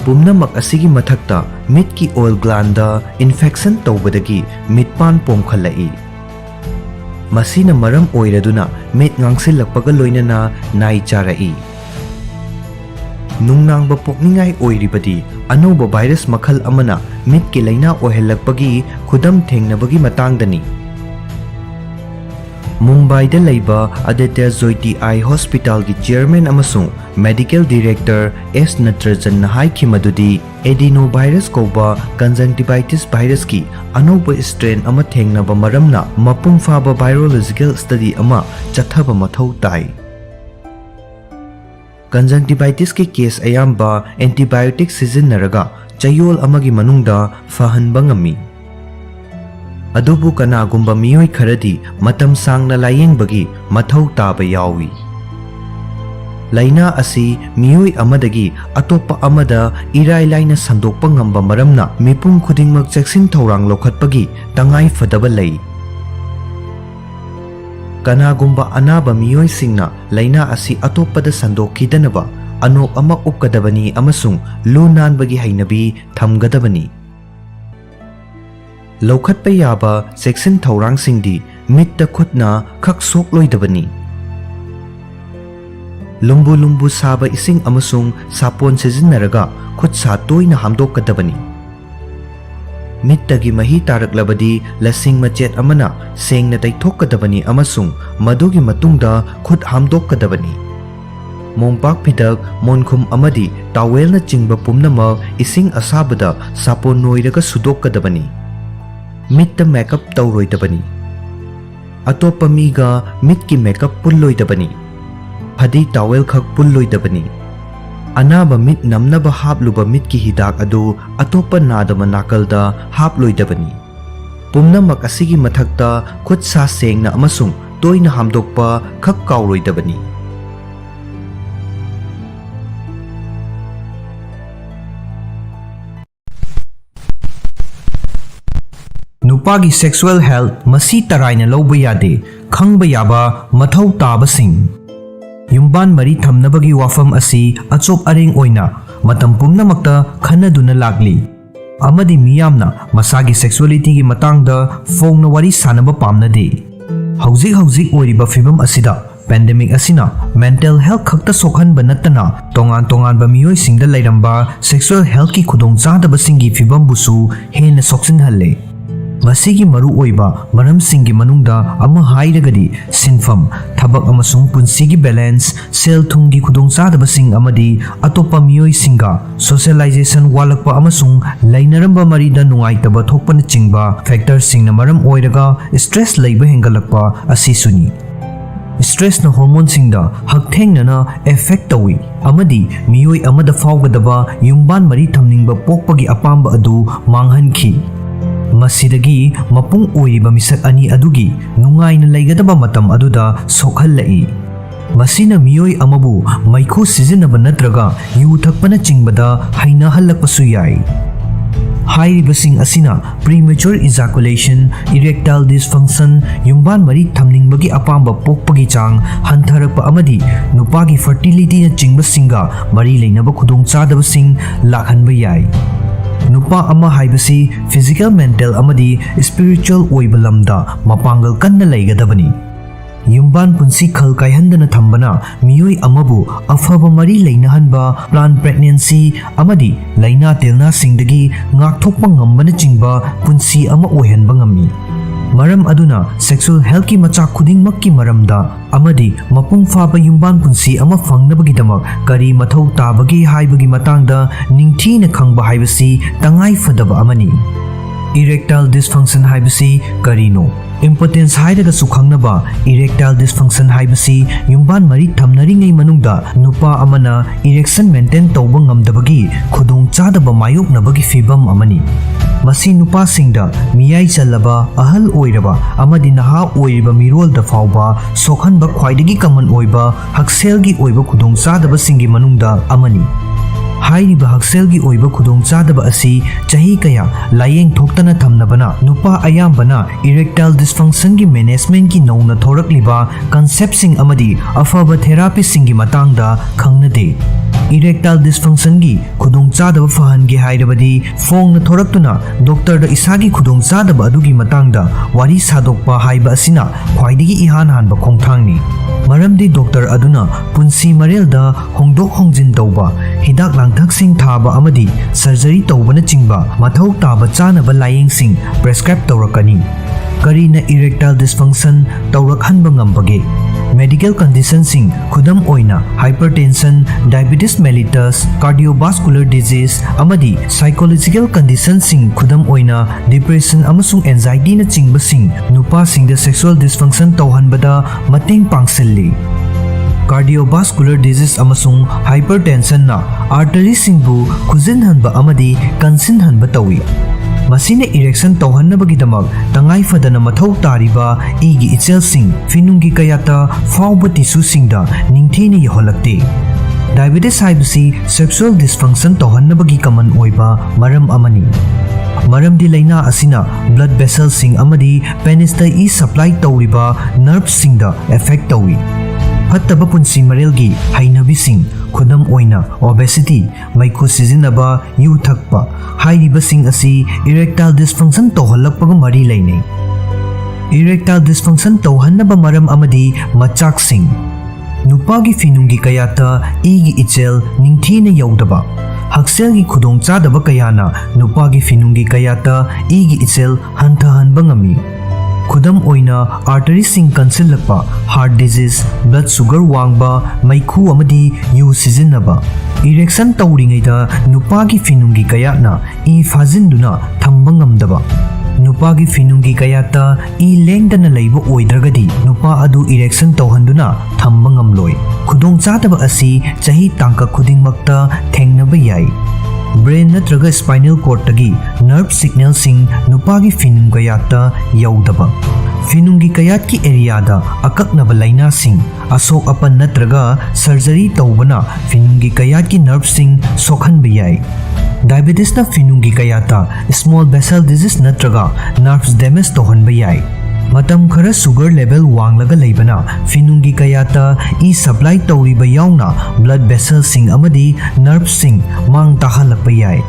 पुमनमक असिगी मथक्ता मिट की ऑयल ग्लैंड इन्फेक्शन तौबदगी मिटपान पोमखलाई Masina maram oiraduna mit ngangsilakpaga loinana nai charai. Nungnangba pokningai oiribadi anouba virus makhal amana mitki laina ohelakpagi khudam thengnabagi matangdani. Mumbai da laiba Aditya Jyoti Eye Hospital ki chairman amasung medical director S Natrajan na haiki madudi adenovirus koba conjunctivitis virus ki anouba strain ama thengnaba maramna mapum faba virological study ama chathaba mathau tai. Conjunctivitis ke case ayamba antibiotic sizinaraga chayol amagi manungda fahanba ngami. Adubu kanagumba miyoi kharadi matam sangna layengbagi mathau taba yawi. Laina asi miyoi amadagi atopa amada irai laina sandokpa ngamba maramna mipum khudingmak cheksin thorang lokhatpagi tangai fadaba lei. Kanagumba anaba miyoi singna laina asi atopada sandokhidanaba anok ama upkadabani amasung lunanbagi hainabi thamgadabani. Lokhatpa yaba seksin thaurang singdi mitta khutna khak sok loidabani. Lumbu lumbu saba ising amasung sapon sizinaraga khut sa toina hamdokkadabani. Mittagi mahi taraklabadi lasing machet amana sengna taithokkadabani amasung madugi matungda khut hamdokkadabani. Mompak phidak monkhum amadi tawelna chingba pumnamak ising asabada sapon noiraga sudokkadabani. Mitta makeup tauroidabani. Atopa miga mitki makeup pulloidabani. Phadi towel khak pulloidabani. Anaba mit namnaba hapluba mitki hidak adu atopa nadama nakalda haploidabani. Pumnamak asigi mathakta khut sa sengna amasung toina hamdokpa khak kauroidabani. Nupagi sexual health masi taraina lawba yade khangba yaba mathau tabasing. Yumban mari thamnabagi wafam asi achop areng oina matam pumnamakta khanaduna lagli. Amadi miyamna masagi sexuality gi matangda phongna wari sanaba pamnade. Hauzik oiriba fibam asida pandemic asina mental health khakta sokhanba natana tongan ba miyoi singda lairamba sexual health ki khudong chadaba singi fibam busu hena soksin halle. Masigi maru oiba maram singi manungda ama hairagadi sinfam thabak amasung punsigi balance sel thungi khudong chadaba sing amadi atopa miyoi singa socialization walakpa amasung lainaramba marida nungaitaba thokpana chingba factors singna maram oiraga stress leiba hengalakpa asisuni. Stress na hormone singda hakthengna effect tawi amadi miyoi amada fawgadaba yumban mari thamningba pokpagi apamba adu manghankhi. Masidagi mapung oiriba misak ani adugi nungaina laigadaba matam aduda sokhallai. Masina miyoi amabu maikho sizinaba natraga yu thakpana chingbada haina hallakpasu yai. Hairibasing asina premature ejaculation, erectile dysfunction, yumban mari thamningbagi apamba pokpagi chang hantharakpa amadi nupagi fertility na chingba singa mari leinaba khudong chadaba sing lakhanba yai. Nupa ama haibasi physical, mental amadi spiritual oiba lamda mapangal kanna laigadabani. Yumban punsi khal kaihandana thambana miyoi amabu afaba mari lainahanba plan pregnancy amadi laina telna singdagi ngakthokpa ngambana chingba punsi ama ohenba ngami. Maram aduna sexual health ki machak khudingmakki maramda amadi mapung faba yumban punsi ama fangnabagi kari mathau tabagi haibagi matangda ningthina khangba haibasi tangai fadaba amani. Erectile dysfunction haibasi karino. Impotence hairaga sukhangnaba erectile dysfunction haibasi yumban mari thamnaringai manungda nupa amana erection maintain tawba ngamdabagi khudong chadaba mayoknabagi fibam amani. Masi nupa singda miyai chalaba ahal oiraba amadi naha oiriba mirol da fawba sokhanba khwaidagi common oiba hakselgi oiba khudong chadaba singi manungda amani. Hairiba hakselgi oiba khudong chadaba asi chahi kaya layeng thoktana thamnabana nupa ayambana erectile dysfunction gi management gi nauna thorakliba concept sing amadi afaba therapy singi matangda khangnade. Erectile dysfunction की खुदोंचादब फहनगे हाइरबदी फोंगना थोरक्तुना doctor दा इसागी खुदोंचादब अदुगी मतंगदा वारी सादोकपा हाइबा असिना ख्वाइदगी इहान हानबा खोंगथांगनी मरमदी doctor अदुना पुंसी मरेलदा होंदोक होंजिन तौबा हिदाक लांगथकसिंग थाबा अमदी surgery तौबना चिंगबा मथौ ताबा चानबा लायेंगसिंग प्रेस्क्राइब तौरकनी करीना इरेक्टाइल डिस्फंक्शन तौरकहनबा ngambage मेडिकल कंडीशनसिंग खुदम ओइना hypertension diabetes mellitus cardiovascular disease अमदी साइकोलॉजिकल कंडीशनसिंग खुदम ओइना डिप्रेशन अमसुंग एंजाइटी न चिंगबसिंग नुपासिंग द सेक्सुअल डिस्फंक्शन तौहनबदा मतेंग पांगसिल्ली कार्डियोवास्कुलर डिजीज अमसुंग हाइपरटेंशन ना आर्टरीसिंगबु खुजिनहनबा अमदी कंसिनहनबा तौई मसीने इरेक्शन तौहन्नबगिदमक तंगाई फदना मथौ तारिबा इगी इचेलसिंग फिनुंगी कयाता फाउबा टिश्यूसिंगदा निंगथेने यहोलक्ते डायबिटीज हाइबसी सेक्सुअल डिस्फंक्शन तौहन्नबगी कमन ओइबा मरम अमनी मरमदी लैना असिना ब्लड वेसल्सिंग अमदी पेनिसता ई सप्लाई तौरिबा नर्व्ससिंगदा एफेक्ट तौई फत्तबा पुंसी मरेलगी हाइनबिसिंग खुदम ओइना ओबेसिटी मैखु सिजिनबा यू थकपा हाइरिबसिंग असि इरेक्टाइल डिस्फंक्शन तौहलकपगा मरी लैनै इरेक्टाइल डिस्फंक्शन तौहन्नबा मरम अमदी मचाकसिंग नुपागी फिनुंगी कयाता इगी इचेल निंगथेने यौदबा हक्सेलगी खुदोंचादबा कयाना नुपागी फिनुंगी कयाता इगी इचेल हंथहनबा ngami खुदम ओइना आर्टरीसिंग कंसिलकपा हार्ट डिजीज ब्लड शुगर वांगबा मैखु अमदी यू सिजिनबा इरेक्शन तौरिङैदा नुपागी फिनुंगी कयाना ई फाजिन्दुना थम्बा ngamदबा नुपागी फिनुंगी कयाता ई लेंगदना लैबा ओइद्रगदी नुपा अदु इरेक्शन तौहन्दुना थम्बा ngamloi खुदोंचादबा असि चही तांका खुदिंगमक्ता थेंगनबा याई ब्रेन नत्रगा स्पाइनल कॉर्ड तगी नर्व सिग्नलसिंग नुपागी फिनुंग कयाता यौदबा फिनुंगी कयात की एरियादा अकक्नबा लाइनासिंग असोक अपन नत्रगा सर्जरी तौबना फिनुंगी कयात की नर्वसिंग सोखनबा याई डायबिटीज ना फिनुंगी कयाता स्मॉल वेसल डिजीज नत्रगा नर्व्स डैमेज तौहनबा याई मतम खरा शुगर लेवल वांगलगा लेबना फिनुंगी कयाता ई सप्लाई तौरिबा याउना ब्लड वेसल्सिंग अमदी नर्व्ससिंग मांग ताहलकबा याई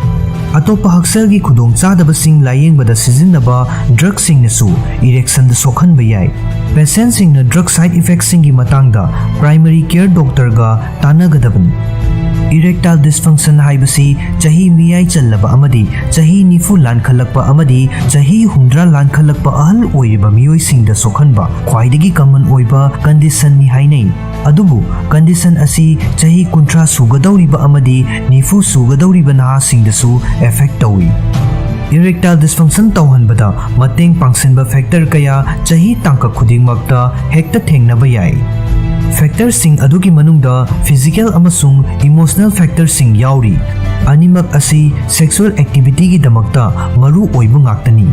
अतोपा हक्सेलगी खुदोंचादबसिंग लायेंगबदा सिजिनबा ड्रग्ससिंगनसु इरेक्शन द सोखनबा याई पेशेंटसिंगना ड्रग साइड इफेक्टसिंगी मतंगदा प्राइमरी केयर डॉक्टरगा तानगदबनी इरेक्टाइल डिस्फंक्शन हाइबसी चही मियाई चल्लबा अमदी चही निफु लानखलकपा अमदी चही हुंद्रा लानखलकपा अहल ओइबा मियोइसिंगदा सोखनबा ख्वाइदगी कमन ओइबा कंडीशन नि हाइनै अदुबु कंडीशन असि चही कुंट्रा सुगदौरिबा अमदी निफु सुगदौरिबा नहासिंगदसु एफेक्ट तौई इरेक्टाइल डिस्फंक्शन तौहनबदा मतेंग पांगसिनबा फैक्टर कया चही तांका खुदिंगमक्ता हेक्ता थेंगनबा याई फैक्टर सिंग अदुगी मनुंगदा फिजिकल अमसुंग इमोशनल फैक्टर सिंग याउरी अनिमक असि सेक्सुअल एक्टिविटी की दमकता मरु ओइबु ngaktani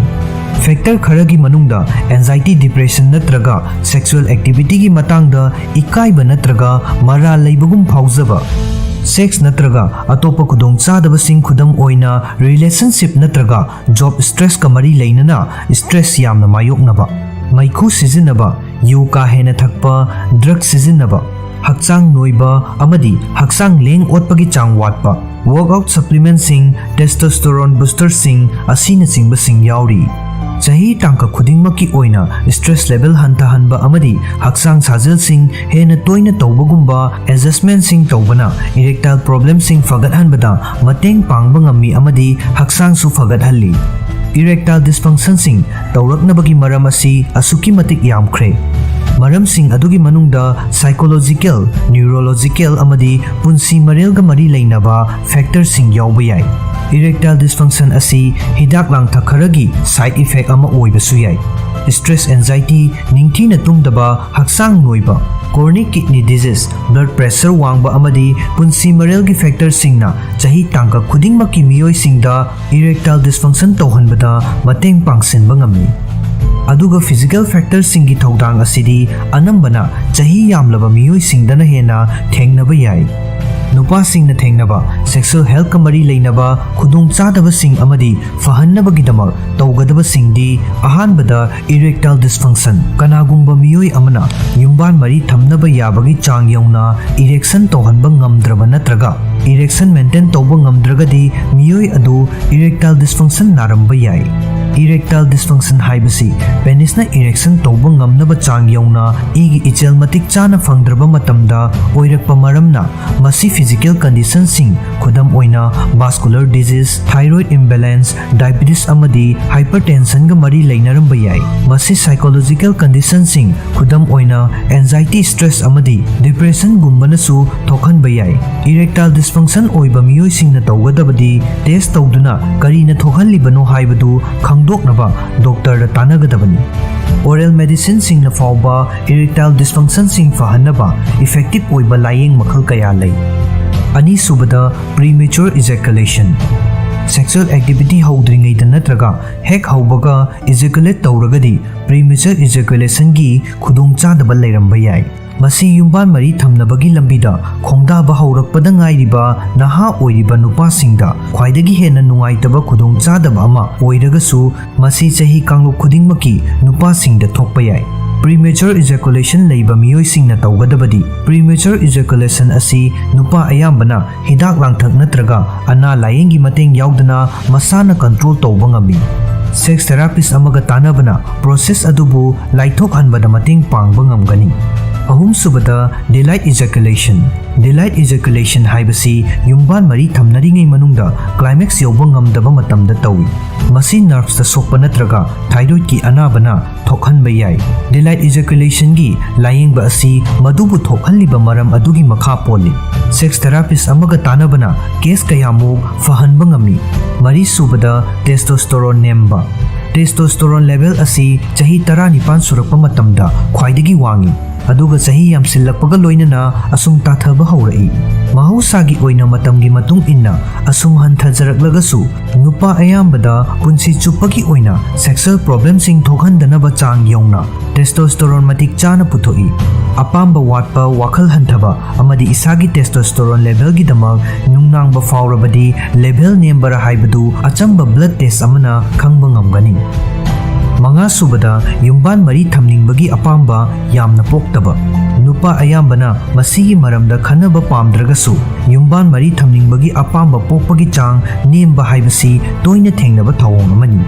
फैक्टर खरगी मनुंगदा एंजाइटी डिप्रेशन नत्रगा सेक्सुअल एक्टिविटी की मतंगदा इकाइबा नत्रगा मरा लेबगुम फाउजबा सेक्स नत्रगा अतोप खुदोंचादबसिंग खुदम ओइना रिलेशनशिप नत्रगा जॉब स्ट्रेस का मरी लेनना स्ट्रेस यामना मायोकनबा मैखु सिजिनबा यू का हेना थकपा ड्रग सिजिनबा हक्चांग नोइबा अमदी हक्चांग लेंग ओटपगी चांग वाटपा वर्कआउट सप्लीमेंटसिंग टेस्टोस्टेरोन बूस्टरसिंग असिनचिंगबसिंग याउरी चही तांका खुदिंगमकी ओइना स्ट्रेस लेवल हंथहनबा अमदी हक्चांग साजलसिंग हेना तोइना तौबगुंबा एडजस्टमेंटसिंग तौबना इरेक्टाइल प्रॉब्लमसिंग फगतहनबदा मतेंग पांगबा ngami अमदी हक्चांग सु फगतहल्ली इरेक्टाइल डिस्फंक्शनसिंग तौरकनबगी मरम असि असुकी मतिक यामख्रे मरमसिंग अदुगी मनुंगदा साइकोलॉजिकल न्यूरोलॉजिकल अमदी पुंसी मरेलगा मरी लेनबा फैक्टरसिंग याउबा याई इरेक्टाइल डिस्फंक्शन असि हिदाक लांगथक खरगी साइड इफेक्ट अमा ओइबसु याई स्ट्रेस एंजाइटी निंगथीना तुंगदबा हक्चांग नोइबा chronic kidney disease blood pressure wangba amadi punsi marel gi factor singna chahi tangka khudingmaki miyoi singda erectile dysfunction tauhanbada mateng pangsinba ngamni aduga physical factor singi thodang asidi anambana chahi yamlaba miyoi singdana hena thengnaba yai ꯅꯨꯄꯥꯁꯤꯡꯅ ꯊꯦꯡꯅꯕ sexual ꯍꯦꯜꯊꯀ ꯃꯔꯤ ꯂꯩꯅꯕ ꯈꯨꯗꯣꯡꯆꯥꯗꯕꯁꯤꯡ ꯑꯃꯗꯤ ꯐꯍꯟꯅꯕꯒꯤꯗꯃꯛ ꯇꯧꯒꯗꯕꯁꯤꯡꯗꯤ ꯑꯍꯥꯟꯕꯗ ꯏꯔꯦꯛꯇꯥꯏꯜ ꯗꯤꯁꯐꯪꯁꯟ ꯀꯅꯥꯒꯨꯝꯕ ꯃꯤꯑꯣꯏ ꯑꯃꯅ ꯌꯨꯝꯕꯥꯟ ꯃꯔꯤ ꯊꯝꯅꯕ ꯌꯥꯕꯒꯤ ꯆꯥꯡ ꯌꯧꯅ ꯏꯔꯦꯛꯁꯟ ꯇꯧꯍꯟꯕ ꯉꯝꯗ꯭ꯔꯕ ꯅꯠꯇ꯭ꯔꯒ ꯏꯔꯦꯛꯁꯟ ꯃꯦꯟꯇꯦꯟ ꯇꯧꯕ ꯉꯝꯗ꯭ꯔꯒꯗꯤ ꯃꯤꯑꯣꯏ ꯑꯗꯨ ꯏꯔꯦꯛꯇꯥꯏꯜ ꯗꯤꯁꯐꯪꯁꯟ ꯅꯥꯔꯝꯕ ꯌꯥꯏ꯫ इरेक्टाइल डिस्फंक्शन हाइबसी पेनिसना इरेक्शन तौब ngamnaba chang yauna igi ichel matik chana fangdraba matamda oirakpa maramna masi physical condition sing khudam oina vascular disease thyroid imbalance diabetes amadi hypertension ga mari leinaramba yai masi psychological condition sing khudam oina anxiety stress amadi depression gumbana su thokhanba yai erectile dysfunction oiba miyoi singna tawgadabadi test tawduna karina thokhanlibano haibadu khangdoknaba doctor da tanagadabani oral medicine sing na fawba erectile dysfunction sing fahanaba effective oiba layeng makhal kaya lay ani subada premature ejaculation sexual activity houdringai da natraga hek haubaga ejaculate tawragadi premature ejaculation gi khudong chadaba lairamba yai masi yumban mari thamnabagi lambida khongdaba haurakpada ngairiba naha oiriba nupa singda khwaidagi hena nungaitaba khudong chadaba ama oiragasu masi chahi kanglup khudingmaki nupa singda thokpa yai premature ejaculation leiba miyoi singna tawgadabadi premature ejaculation asi nupa ayambana hidak langthak natraga ana layengi mateng yaudana masana control tawba ngami sex therapist amaga tanabana process adubu laithok hanbada mateng pangba ngamgani ahum subada delayed ejaculation haibasi yumban mari thamnaringai manungda climax yauba ngamdaba matamda tawi masi nerves da sokpa natraga thyroid ki anabana thokhanba yai delayed ejaculation gi layengba asi madubu thokhanliba maram adugi makha poli sex therapist amaga tanabana case kayamu fahanba ngami mari subada testosterone nemba testosterone level asi chahi 19 surakpa matamda khwaidagi wangi aduga chahi yamsillakpaga loinana asum tathaba haurai mahusagi oina matamgi matung inna asum hanthajaраklagasu nupa ayambada punsi chupagi oina sexual problems sing thokhandanaba chang yauna testosterone matik chana puthoi apamba watpa wakhal hanthaba amadi isagi testosterone level gi damak nungnangba faurabadi level nembara haibadu achamba blood test amana khangba ngamgani manga subada yumban mari thamningbagi apamba yamna poktaba nupa ayambana masigi maramda khanaba pamdragasu yumban mari thamningbagi apamba pokpagi chang nemba haibasi toina thengnaba thawong amani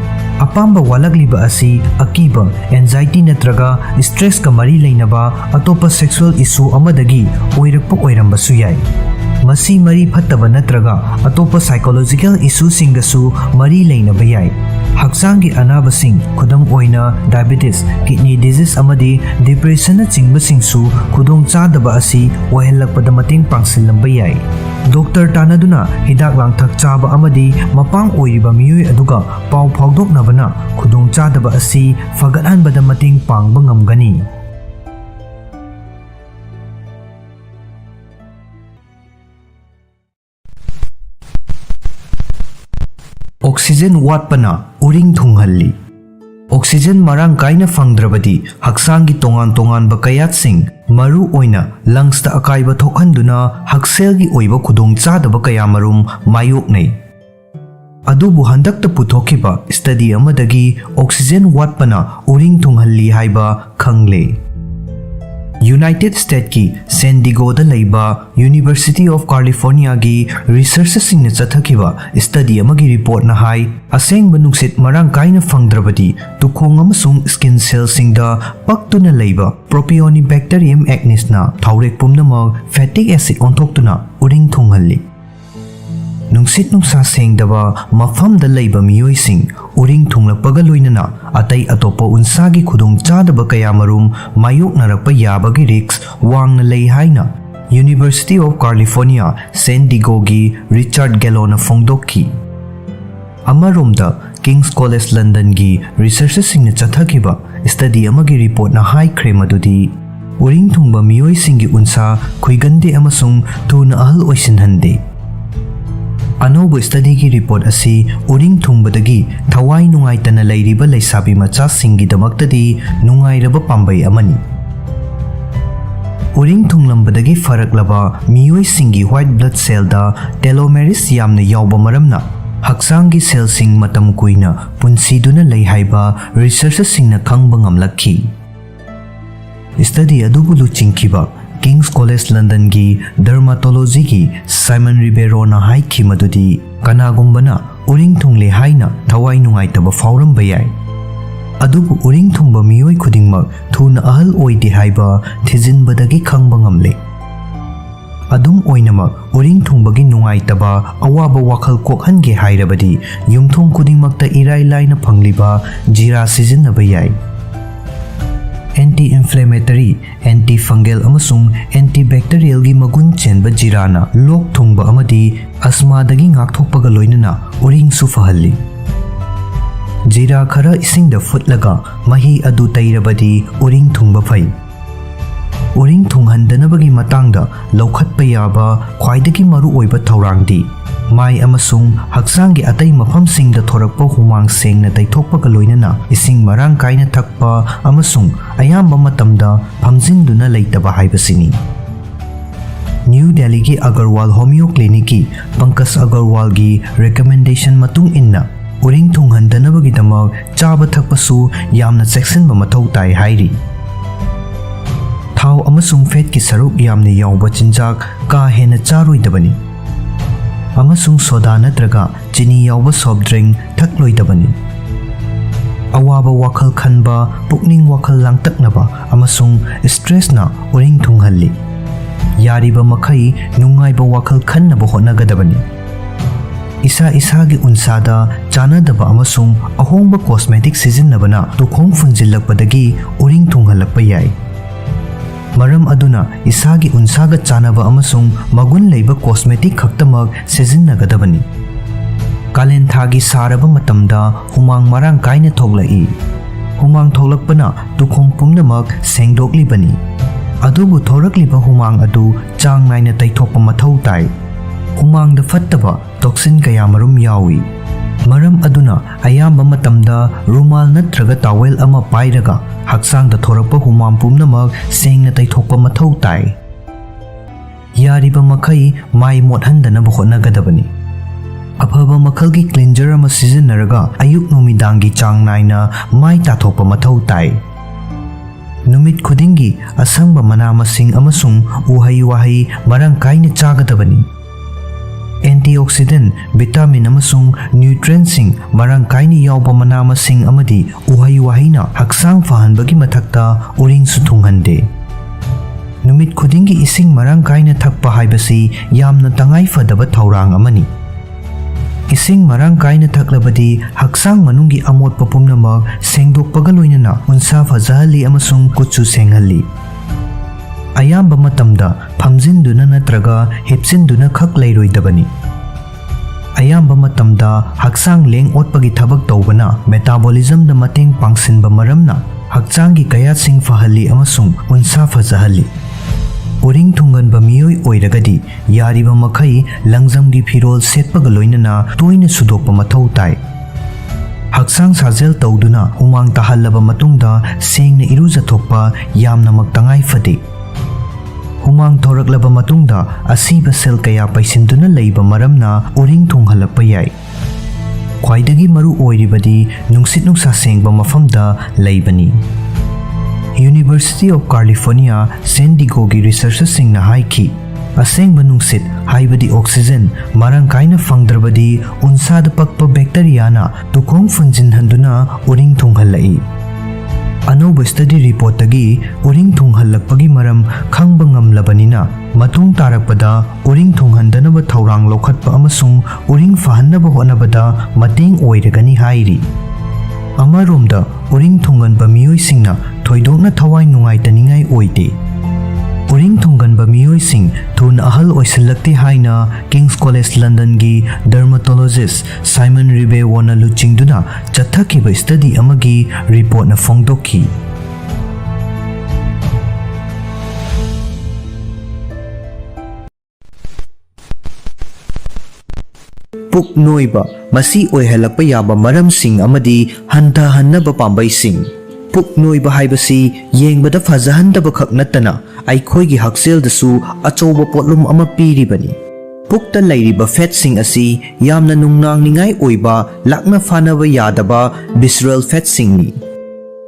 apamba walagliba asi akiba anxiety natraga stress ka mari leinaba atopa sexual issue amadagi oirakpa oirambasu yai masi mari phattaba natraga atopa psychological issue singdasu mari leinaba yai hakchangi anabasing khudam oina diabetes kidney disease amadi depression na chingbasing su khudong chadaba asi ohelakpada mateng pangsilamba yai doctor tanaduna hidak langthak chaba amadi mapang oiriba miyoi aduga pau phawdoknabana khudong chadaba asi fagathanbada mateng pangba ngamgani oxygen वाटपना उरिंग थुंगहल्ली oxygen मरांग कायना फंगद्रबदी हक्चांगी तोंगान तोंगान बकयात सिंग मरु ओइना लंग्स ता अकाइबा थोखंदुना हक्सेलगी ओइबा खुदोंग चादबा कया मरुम मायोकनै अदुबु हंदक्ता पुथोखिबा स्टडी अमदगी ऑक्सीजन वाटपना उरिंग थुंगहल्ली हाइबा खंगले यूनाइटेड स्टेट की सैन डिगो दा लैबा यूनिवर्सिटी ऑफ कैलिफोर्निया की रिसर्चर्स सिंह चथखिबा स्टडी अमगी रिपोर्ट ना हाई असेंग नुंगसित मरांग कायना फंगद्रबदी तुखोंग अमसुंग स्किन सेल सिंगदा पक्तुना लैबा प्रोपियोनिबैक्टीरियम एक्निस ना थाउरेक पुमनमग फैटिक एसिड ओंथोक्तुना उरिंग थुंगहल्ली नुंगसित नुंगसा सेंगदबा मफमदा लैबा मियोइसिंग उरिंग थुंगलकपगा लोइनना अतै अतोपा उनसागी खुदोंग चादबा कयामरुम मायोकनरकपा याबगी रिक्स वांगना लई हाइना यूनिवर्सिटी ऑफ कैलिफोर्निया सैन डिगोगी रिचर्ड गैलोना फोंगदोक्की अमरोमदा किंग्स कॉलेज लंदन की रिसर्चर्स सिंह चथखिबा स्टडी अमगी रिपोर्ट ना हाइख्रे मदुदी उरिंग थुंगबा मियोइसिंगी उनसा खुइगंदे अमसुंग थुना अहल ओइसिनहंदे अनौब स्टडी की रिपोर्ट असी उरिंग थुंगबदगी थवाई नुंगाइतना लैरिबा लैसाबी मचा सिंगी दमक्तदी नुंगाइरबा पांबै अमनी uring thunglambadagi faraklaba miyoi-singi white blood cell da telomeres yamna yawba maramna hakchangi cell sing matam kuina punsiduna lei haiba researchers singna khangba ngamlakhi. Study adubu luchingkiba King's College London gi dermatology gi Simon Ribeiro na haikhi madudi kanagumbana uring thungle haina thawai nungaitaba fauram bayai. Adubu uring thungba miyoi khudingmak thuna ahal oide haiba thijinbadagi khangba ngamle. Adum oinamak uring thungbagi nungaitaba awaba wakhal kokhange hairabadi yumthong khudingmakta irai laina phangliba jira sijinnaba yai. Anti-inflammatory, anti-fungal amasung antibacterial gi magun chenba jirana lok thungba amadi asma dagi ngakthokpaga loinana uring su fahalli. Jira khara isingda futlaga mahi adu tairabadi uring thungba phai. Uring thunghandanabagi matangda laukhatpa yaba khwaidagi maru oiba thaurangdi mai amasung hakchangi atai mafamsingda thorakpa humang sengna taithokpaga loinana ising marang kaina thakpa amasung ayamba matamda phamjinduna leitaba haibasini. New Delhi gi Agarwal Homeo Clinic gi Pankaj Agarwal gi recommendation matung inna uring thunghandanabagi damak chaba thakpasu yamna cheksinba mathau tai hairi. Thau amasung fat ki saruk yamna yawba chinjak ka hena charoidabani. Amasung soda natraga chini yawba soft drink thakloidabani. Awaba wakhal khanba pukning wakhal langtaknaba amasung stress na uring thunghalli. Yariba makhai nungaiba wakhal khannaba hotnagadabani. Isa gi unsada chanadaba amasung ahongba cosmetic sijinnabana tukhong funjillakpadagi uring thunghalakpa yai. Maram aduna isagi unsaga chanaba amasung magun leiba cosmetic khaktamak sijinnagadabanni. Kalen thagi saraba matamda humang marang kaina thoglai. Humang thoglakpana tukhong pumnamak sengdoklibani. Adubu thorakliba humang adu chang naina taithokpa mathau tai. Humang da fattaba toxin kaya marum yawi. Maram aduna ayamba matamda rumal natraga towel ama pairaga hakchangda thorakpa humam pumnamak sengna taithokpa mathau tai. Yariba makhai mai mothandanaba hotnagadabani. Afaba makhalgi cleanser ama sijinnaraga ayuk numidangi chang naina mai tathokpa mathau tai. Numit khudingi asangba mana masing amasung uhai wahai marang kaina chagadabani. Antioxidant, vitamin amasung nutrient sing marang kaini yawba mana masing amadi uhai wahina hakchang fahanbagi mathakta uring su thunghande. Numit khudingi ising marang kaina thakpa haibasi yamna tangai fadaba thaurang amani. Ising marang kaina thaklabadi hakchang manungi amotpa pumnamak sengdokpaga loinana unsa fajahalli amasung kuchu senghalli. Ayamba matamda phamjinduna natraga hipsinduna khak leiroidabani. Ayamba matamda hakchang leng otpagi thabak tawbana metabolism da mateng pangsinba maramna hakchangi kaya sing fahalli amasung unsa fajahalli. Uring thunganba miyoi oiragadi yariba makhai langjamgi phirol setpaga loinana toina sudokpa mathau tai. Hakchang sajel tawduna humang tahallaba matungda sengna irujathokpa yamna maktangai fade. Humang thoraklaba matungda asiba sel kaya paisinduna leiba maramna uring thunghalakpa yai. Khwaidagi maru oiribadi nungsit nungsa sengba mafamda leibani. University of California San Diego gi researchers singna haiki asengba nungsit haibadi oxygen marang kaina fangdrabadi unsada pakpa bacteria na tukhong funjinhanduna uring thunghalai. Anoba study report tagi uring thunghalakpagi maram khangba ngamlabanina matung tarakpada uring thunghandanaba thaurang lokhatpa amasung uring fahannaba honabada mateng oiragani hairi. Amaromda uring thunganba miyoisingna thoidokna thawai nungaitaningai oide. Uring thunganba miyoising thun ahal oisilakti haina King's College London gi dermatologist Simon Ribeiro na luchingduna chathakiba study amagi report na phongdokhi. Puk noiba masi oihalakpa yaba maramsing amadi hantahannaba pambaising. puk noiba haibasi yengbada fajahandaba khak natana aikhoigi hakseldasu achouba potlum ama piribani. Pukta lairiba fat sing asi yamna nungnangningai oiba lakna fanaba yadaba visceral fat singni.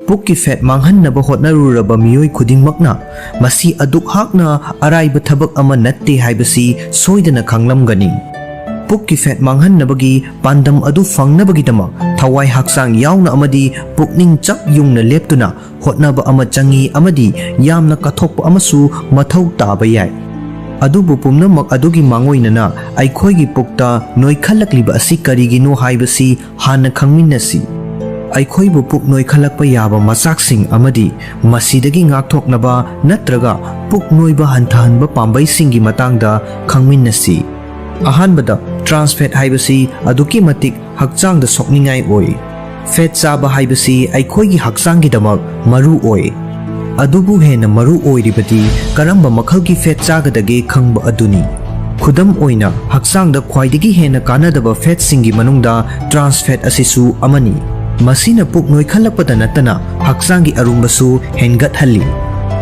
Pukki fat manghannaba hotnaruraba miyoi khudingmakna masi aduk hakna araiba thabak ama natte haibasi soidana khanglamgani. Pukki fat manghannabagi pandam adu fangnabagidama thawai hakchang yauna amadi pukning chap yungna leptuna hotnaba ama changi amadi yamna kathokpa amasu mathau taba yai. Adubu pumnamak adugi mangoinana aikhoigi pukta noikhallakliba asi karigino haibasi hana khangminnasi. Aikhoibu puk noikhallakpa yaba machaksing amadi masidagi ngakthoknaba natraga puk noiba hantahanba pambaisingi matangda khangminnasi. Ahanbada trans fat haibasi aduki matik hakchangda sokningai oi. Fat chaba haibasi aikhoigi hakchanggi damak maru oi. Adubu hena maru oiribadi karamba makhalgi fat chagadage khangba aduni. Khudam oina hakchangda khwaidagi hena kanadaba fat singi manungda trans fat asisu amani. Masina puk noikhallakpada natana hakchanggi arumbasu hengathalli.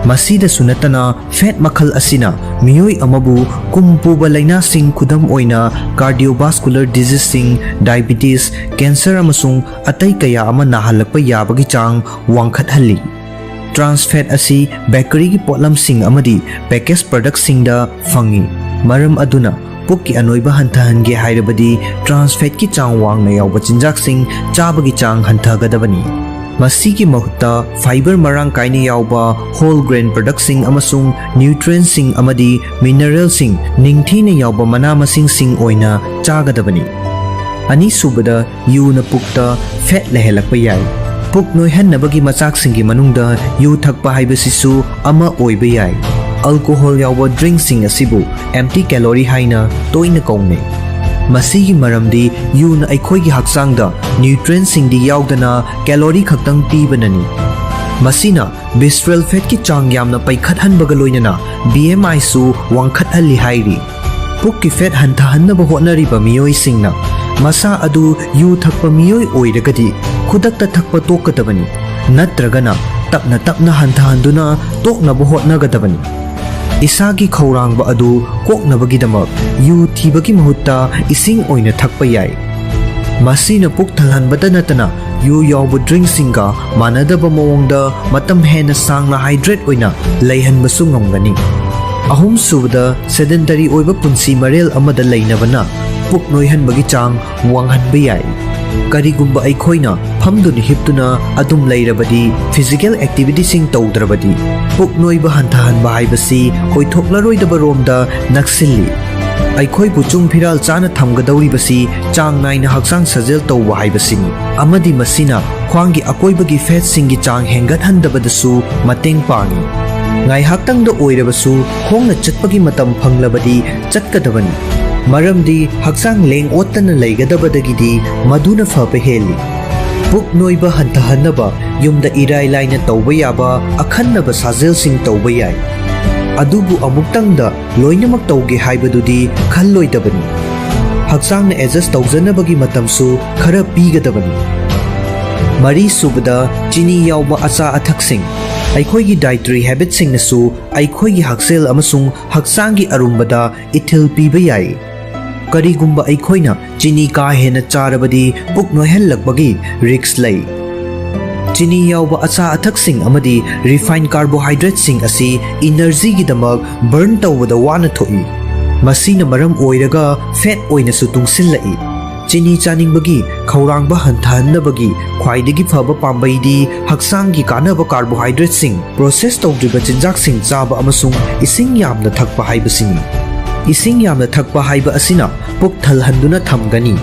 Masida sunatana fat makhal asina miyoi amabu kumpuba laina sing khudam oina cardiovascular disease sing diabetes cancer amasung atai kaya ama nahalakpa yabagi chang wangkhathalli. Trans fat asi bakery gi potlam sing amadi packaged product sing da fangi. Maram aduna pukki anoiba hantahange hairabadi trans fat ki chang wangna yawba chinjak sing chabagi chang hantagadabani. Masigi mahutta fiber marang kaini yawba whole grain product sing amasung nutrients sing amadi mineral sing ningthina yawba mana masing sing oina chagadabani. Ani subada yu na pukta fat lehelakpa yai. Puk noihanabagi machaksingi manungda yu thakpa haibasisu ama oiba yai. Alcohol yawba drink sing asibu empty calorie haina toina kaungne. Masigi maramdi yu na aikhoigi hakchangda nutrients singdi yaudana calorie khaktang pibanani. Masina visceral fat ki chang yamna paikhathanbaga loinana BMI su wangkhathalli hairi. Pukki fat hantahannaba hotnariba miyoi singna masa adu yu thakpa miyoi oiragadi khudakta thakpa tokadabani natragana tapna tapna hantahanduna toknaba hotnagadabani. Isagi khaurangba adu koknabagidamak yu thibagi mahutta ising oina thakpa yai. Masina puk thalhanbada natana yu yawba drink singa manadaba mawongda matam hena sangna hydrate oina leihanbasu ngamgani. Ahum subada sedentary oiba punsi marel amada leinabana puk noihanbagi chang wanghanba yai. Karigumba aikhoina phamduni hiptuna adum leirabadi physical activity sing tawdrabadi puk noiba hantahanba haibasi oithoklaroi romda naksilli. Aikhoi puchung phiral chana thamgadawribasi chang naina hakchang sajel tawba haibasini amadi masina khwangi akoibagi fat singi chang hengathandabadasu mateng pangi. Ngai haktangda oirabasu khongna chatpagi matam phanglabadi chatkadabani. Maramdi hakchang leng ottana leigadabadagidi maduna faba heli. Puk noiba hantahanaba yumda irai laina tawba yaba akhannaba sajel sing tawba yai. Adubu amuktangda loinamak tawge haibadudi khalloidabani. Hakchangna adjust tawjanabagi matamsu khara pigadabani. Mari subada chini yawba acha athaksing aikhoigi dietary habits singnasu aikhoigi haksel amasung hakchanggi arumbada ithil piba yai. Karigumba aikhoina chini ka hena charabadi puk noihanlakbagi risk lay. Chini yawba acha athaksing amadi refined carbohydrates sing asi energy gi damak burn tawbada wana thoi. Masina maram oiraga fat oina su tungsinlai. Chini chaningbagi khaurangba hanthanabagi khwaidagi phaba pambaidi hakchanggi kanaba carbohydrates sing process tawdriba chinjak sing chaba amasung ising yamna thakpa haibasini. Ising yamna thakpa haiba asina puk thalhanduna thamgani.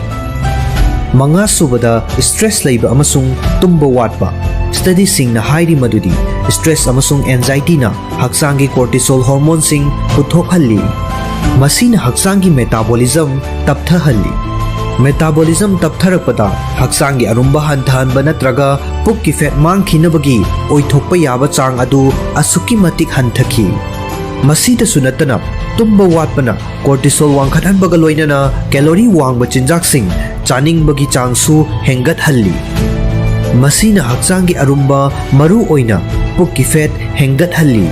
Manga subada stress leiba amasung tumba watba. Study sing na hairi madudi stress amasung anxiety na hakchanggi cortisol hormone sing puthokhalli. Masina hakchanggi metabolism tapthahalli. Metabolism taptharakpada hakchanggi arumba hanthanba natraga pukki fat mangkhinabagi oithokpa yaba chang adu asuki matik hanthaki. Masida sunatana tumba watpana cortisol wangkhathanbaga loinana calorie wangba chinjak sing chaningbagi changsu hengathalli. Masina hakchangi arumba maru oina pukki fat hengathalli.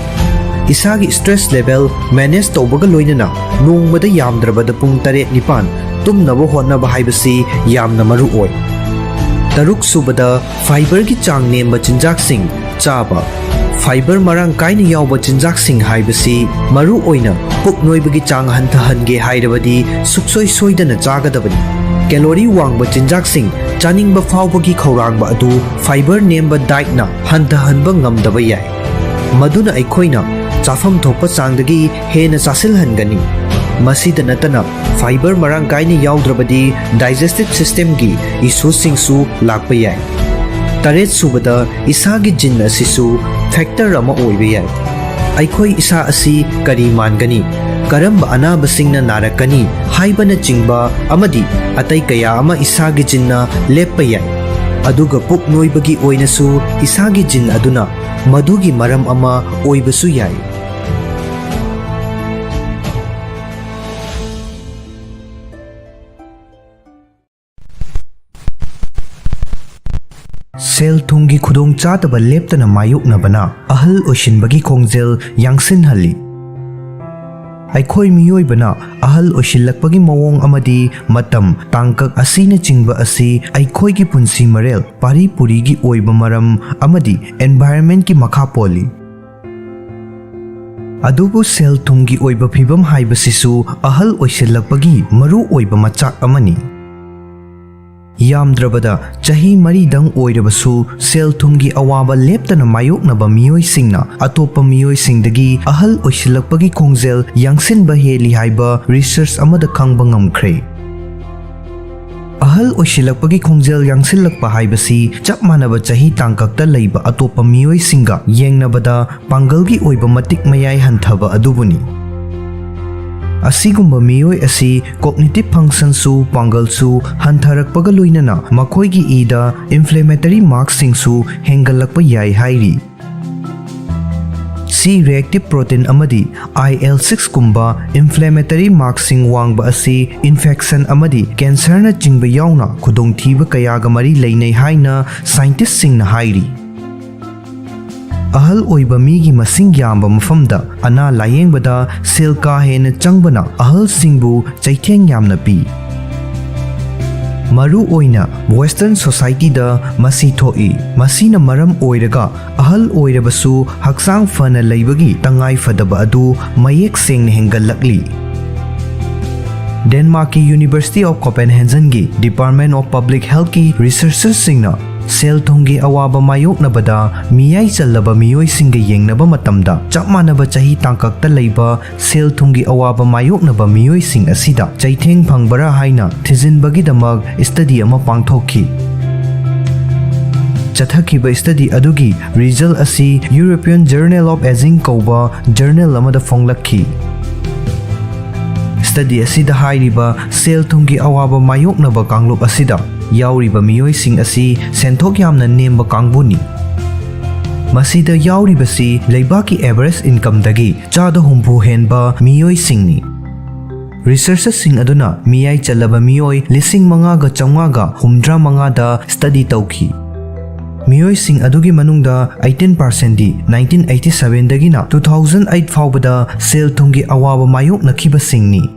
Isagi stress level manage tawbaga loinana nongmada yamdrabada pung 7-9 tumnaba hotnaba haibasi yamna maru oi. Taruk subada fiber gi chang nemba chinjaksing chaba. Fiber marang kaina yawba chinjaksing haibasi maru oina puk noibagi chang hantahange hairabadi suksoi soidana chagadabani. Calorie wangba chinjaksing chaningba fawbagi khawrangba adu fiber nemba diet na hantahanba ngamdaba yai. Maduna aikoina chafam thokpa changdagi hena chasilhangani. Masida natana fiber marang kaina yawdrabadi digestive system gi issue singsu lakpa yai. Taret subada isagi jin asisu factor ama oiba yai. Aikoi isa asi kari mangani karamba anabasingna narakani haibana chingba amadi atai kaya ama isagi jinna leppa yai. Aduga puk noibagi oinasu isagi jin aduna madugi maram ama oibasu yai. Sel thungi khudong chataba leptana mayoknabana ahal oshinbagi khongjel yangsinhalli. Aikhoi miyoibana ahal oshillakpagi mawong amadi matam tangkak asina chingba asi aikhoi gi punsi marel pari puri gi oiba maram amadi environment ki makha poli. Adubu sel thungi oiba phibam haibasisu ahal oshillakpagi maru oiba machak amani. Yamdrabada chahi maridang oirabasu sel thungi awaba leptana mayoknaba miyoi singna atopa miyoi singdagi ahal oisilakpagi khongjel yangsinba heli haiba research amada khangba ngamkhre. Ahal oisilakpagi khongjel yangsilakpa haibasi chap manaba chahi tangkakta leiba atopa miyoi singa yengnabada pangalgi oiba matik mayai hanthaba adubuni. Asigumba miyoi asi cognitive function su pangal su hantharakpaga loinana makoigi ida inflammatory marks singsu hengalakpa yai hairi. C reactive protein amadi IL-6 kumba inflammatory marks sing wangba asi infection amadi cancer na chingba yauna khudongthiba kayaga mari leinai haina scientist singna hairi. Ahal oiba migi masing yamba mafamda ana layengbada sel ka hena changbana ahal singbu chaitheng yamna pi. Maru oina Western society da masi thoi masina maram oiraga ahal oirabasu hakchang fana leibagi tangai fadaba adu mayek sengna hengalakli. Denmark ki University of Copenhagen gi Department of Public Health ki researchers singna sel thungi awaba mayoknabada miyai chalaba miyoi singa yengnaba matamda chap manaba chahi tangkakta leiba sel thungi awaba mayoknaba miyoi sing asida chaitheng phangbara haina thijinbagi damak study ama pangthokhi. Chathakiba study adugi result asi European Journal of Aging kauba journal amada fonglakhi. Study asida hairiba sel thungi awaba mayoknaba kanglup asida yauriba miyoi sing asi senthok yamna nemba kangbuni. Masida yauribasi leibaki average income dagi chada humpu henba miyoi singni. Researchers sing aduna miyai chalaba miyoi 5,500 ga 150 da study tauki. Miyoi sing adugi manungda 18% di 1987 dagina 2008 faubada sel thungi awaba mayok nakhiba singni.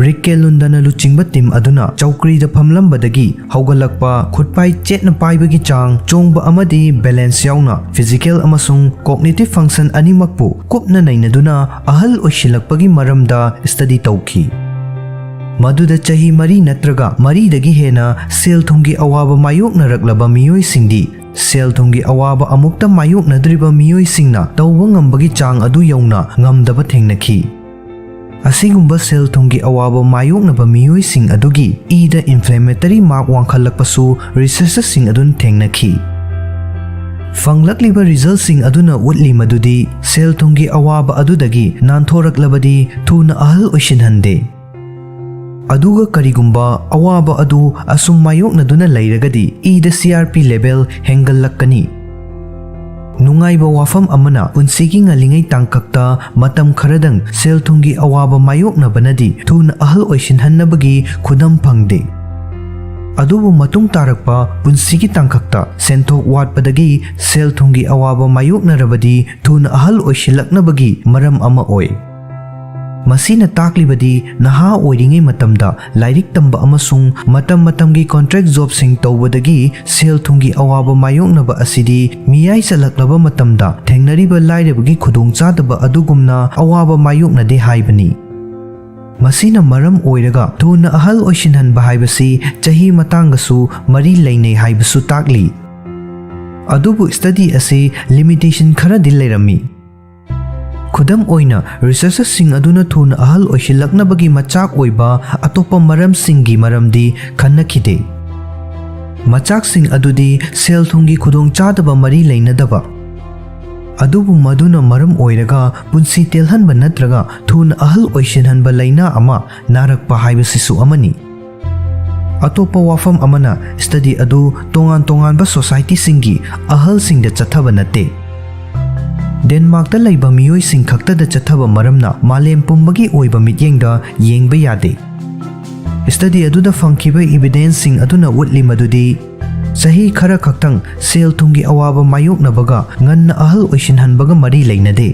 Rikelundana luchingba tim aduna chaukri da phamlambadagi haugalakpa khutpai chetna paibagi chang chongba amadi balance yauna physical amasung cognitive function animakpu kupna nainaduna ahal oishilakpagi maramda study tauki. Maduda chahi mari natraga mari dagi hena sel thungi awaba mayok naraklaba miyoi singdi sel thungi awaba amukta mayok nadriba miyoi singna tawba ngambagi chang adu yauna ngamdaba thengnakhi. Asigumba sel thungi awaba mayoknaba miyoi sing adugi ida inflammatory mark wangkhalakpasu researchers sing adun thengnakhi. Fanglakliba result sing aduna utli madudi sel thungi awaba adudagi nanthoraklabadi thuna ahal oishinhande. Aduga karigumba awaba adu asum mayoknaduna leiragadi ida CRP level hengallakkani. Nungaiba wafam amana punsigi ngalingai tangkakta matam kharadang sel thungi awaba mayoknabanadi thuna ahal oishinhannabagi khudam phangde. ꯑꯗꯨꯕꯨ ꯃꯇꯨꯡ ꯇꯥꯔꯛꯄ ꯄꯨꯟꯁꯤꯒꯤ ꯇꯥꯡꯀꯛꯇ ꯁꯦꯟꯊꯣꯛ ꯋꯥꯠꯄꯗꯒꯤ ꯁꯦꯜ ꯊꯨꯝꯒꯤ ꯑꯋꯥꯕ ꯃꯥꯌꯣꯛꯅꯔꯕꯗꯤ ꯊꯨꯅ ꯑꯍꯜ ꯑꯣꯏꯁꯤꯜꯂꯛꯅꯕꯒꯤ ꯃꯔꯝ ꯑꯃ ꯑꯣꯏ꯫ ꯃꯁꯤꯅ ꯇꯥꯛꯂꯤꯕꯗꯤ ꯅꯍꯥ ꯑꯣꯏꯔꯤꯉꯩ ꯃꯇꯝꯗ ꯂꯥꯏꯔꯤꯛ ꯇꯝꯕ ꯑꯃꯁꯨꯡ ꯃꯇꯝ ꯃꯇꯝꯒꯤ ꯀꯟꯇ꯭ꯔꯦꯛ ꯖꯣꯕꯁꯤꯡ ꯇꯧꯕꯗꯒꯤ ꯁꯦꯜ ꯊꯨꯝꯒꯤ ꯑꯋꯥꯕ ꯃꯥꯌꯣꯛꯅꯕ ꯑꯁꯤꯗꯤ ꯃꯤꯌꯥꯏ ꯆꯜꯂꯛꯂꯕ ꯃꯇꯝꯗ ꯊꯦꯡꯅꯔꯤꯕ ꯂꯥꯏꯔꯕꯒꯤ ꯈꯨꯗꯣꯡꯆꯥꯗꯕ ꯑꯗꯨꯒꯨꯝꯅ ꯑꯋꯥꯕ ꯃꯥꯌꯣꯛꯅꯗꯦ ꯍꯥꯏꯕꯅꯤ꯫ ꯃꯁꯤꯅ ꯃꯔꯝ ꯑꯣꯏꯔꯒ ꯊꯨꯅ ꯑꯍꯜ ꯑꯣꯏꯁꯤꯟꯍꯟꯕ ꯍꯥꯏꯕꯁꯤ ꯆꯍꯤ ꯃꯇꯥꯡꯒꯁꯨ ꯃꯔꯤ ꯂꯩꯅꯩ ꯍꯥꯏꯕꯁꯨ ꯇꯥꯛꯂꯤ꯫ ꯑꯗꯨꯕꯨ ꯁ꯭ꯇꯗꯤ ꯑꯁꯤ ꯂꯤꯃꯤꯇꯦꯁꯟ ꯈꯔꯗꯤ ꯂꯩꯔꯝꯃꯤ꯫ ꯈꯨꯗꯝ ꯑꯣꯏꯅ ꯔꯤꯁꯔꯆꯔꯁꯤꯡ ꯑꯗꯨꯅ ꯊꯨꯅ ꯑꯍꯜ ꯑꯣꯏꯁꯤꯜꯂꯛꯅꯕꯒꯤ ꯃꯆꯥꯛ ꯑꯣꯏꯕ ꯑꯇꯣꯞꯄ ꯃꯔꯝꯁꯤꯡꯒꯤ ꯃꯔꯝꯗꯤ ꯈꯟꯅꯈꯤꯗꯦ꯫ ꯃꯆꯥꯛꯁꯤꯡ ꯑꯗꯨꯗꯤ ꯁꯦꯜ ꯊꯨꯝꯒꯤ ꯈꯨꯗꯣꯡꯆꯥꯗꯕ ꯃꯔꯤ ꯂꯩꯅꯗꯕ, ꯑꯗꯨꯕꯨ ꯃꯗꯨꯅ ꯃꯔꯝ ꯑꯣꯏꯔꯒ ꯄꯨꯟꯁꯤ ꯇꯦꯜꯍꯟꯕ ꯅꯠꯇ꯭ꯔꯒ ꯊꯨꯅ ꯑꯍꯜ ꯑꯣꯏꯁꯤꯟꯍꯟꯕ ꯂꯩꯅꯥ ꯑꯃ ꯅꯥꯔꯛꯄ ꯍꯥꯏꯕꯁꯤꯁꯨ ꯑꯃꯅꯤ꯫ ꯑꯇꯣꯞꯄ ꯋꯥꯐꯝ ꯑꯃꯅ ꯁ꯭ꯇꯗꯤ ꯑꯗꯨ ꯇꯣꯉꯥꯟ ꯇꯣꯉꯥꯟꯕ ꯁꯣꯁꯥꯏꯇꯤꯁꯤꯡꯒꯤ ꯑꯍꯜꯁꯤꯡꯗ ꯆꯠꯊꯕ ꯅꯠꯇꯦ꯫ ꯗꯦꯟꯃꯥꯔꯛꯇ ꯂꯩꯕ ꯃꯤꯑꯣꯏꯁꯤꯡ ꯈꯛꯇꯗ ꯆꯠꯊꯕ ꯃꯔꯝꯅ ꯃꯥꯂꯦꯝ ꯄꯨꯝꯕꯒꯤ ꯑꯣꯏꯕ ꯃꯤꯠꯌꯦꯡꯗ ꯌꯦꯡꯕ ꯌꯥꯗꯦ꯫ ꯁ꯭ꯇꯗꯤ ꯑꯗꯨꯗ ꯐꯪꯈꯤꯕ ꯏꯕꯤꯗꯦꯟꯁꯁꯤꯡ ꯑꯗꯨꯅ ꯎꯠꯂꯤ ꯃꯗꯨꯗꯤ ꯆꯍꯤ ꯈꯔ ꯈꯛꯇꯪ ꯁꯦꯜ ꯊꯨꯝꯒꯤ ꯑꯋꯥꯕ ꯃꯥꯌꯣꯛꯅꯕꯒ ꯉꯟꯅ ꯑꯍꯜ ꯑꯣꯏꯁꯤꯟꯍꯟꯕꯒ ꯃꯔꯤ ꯂꯩꯅꯗꯦ꯫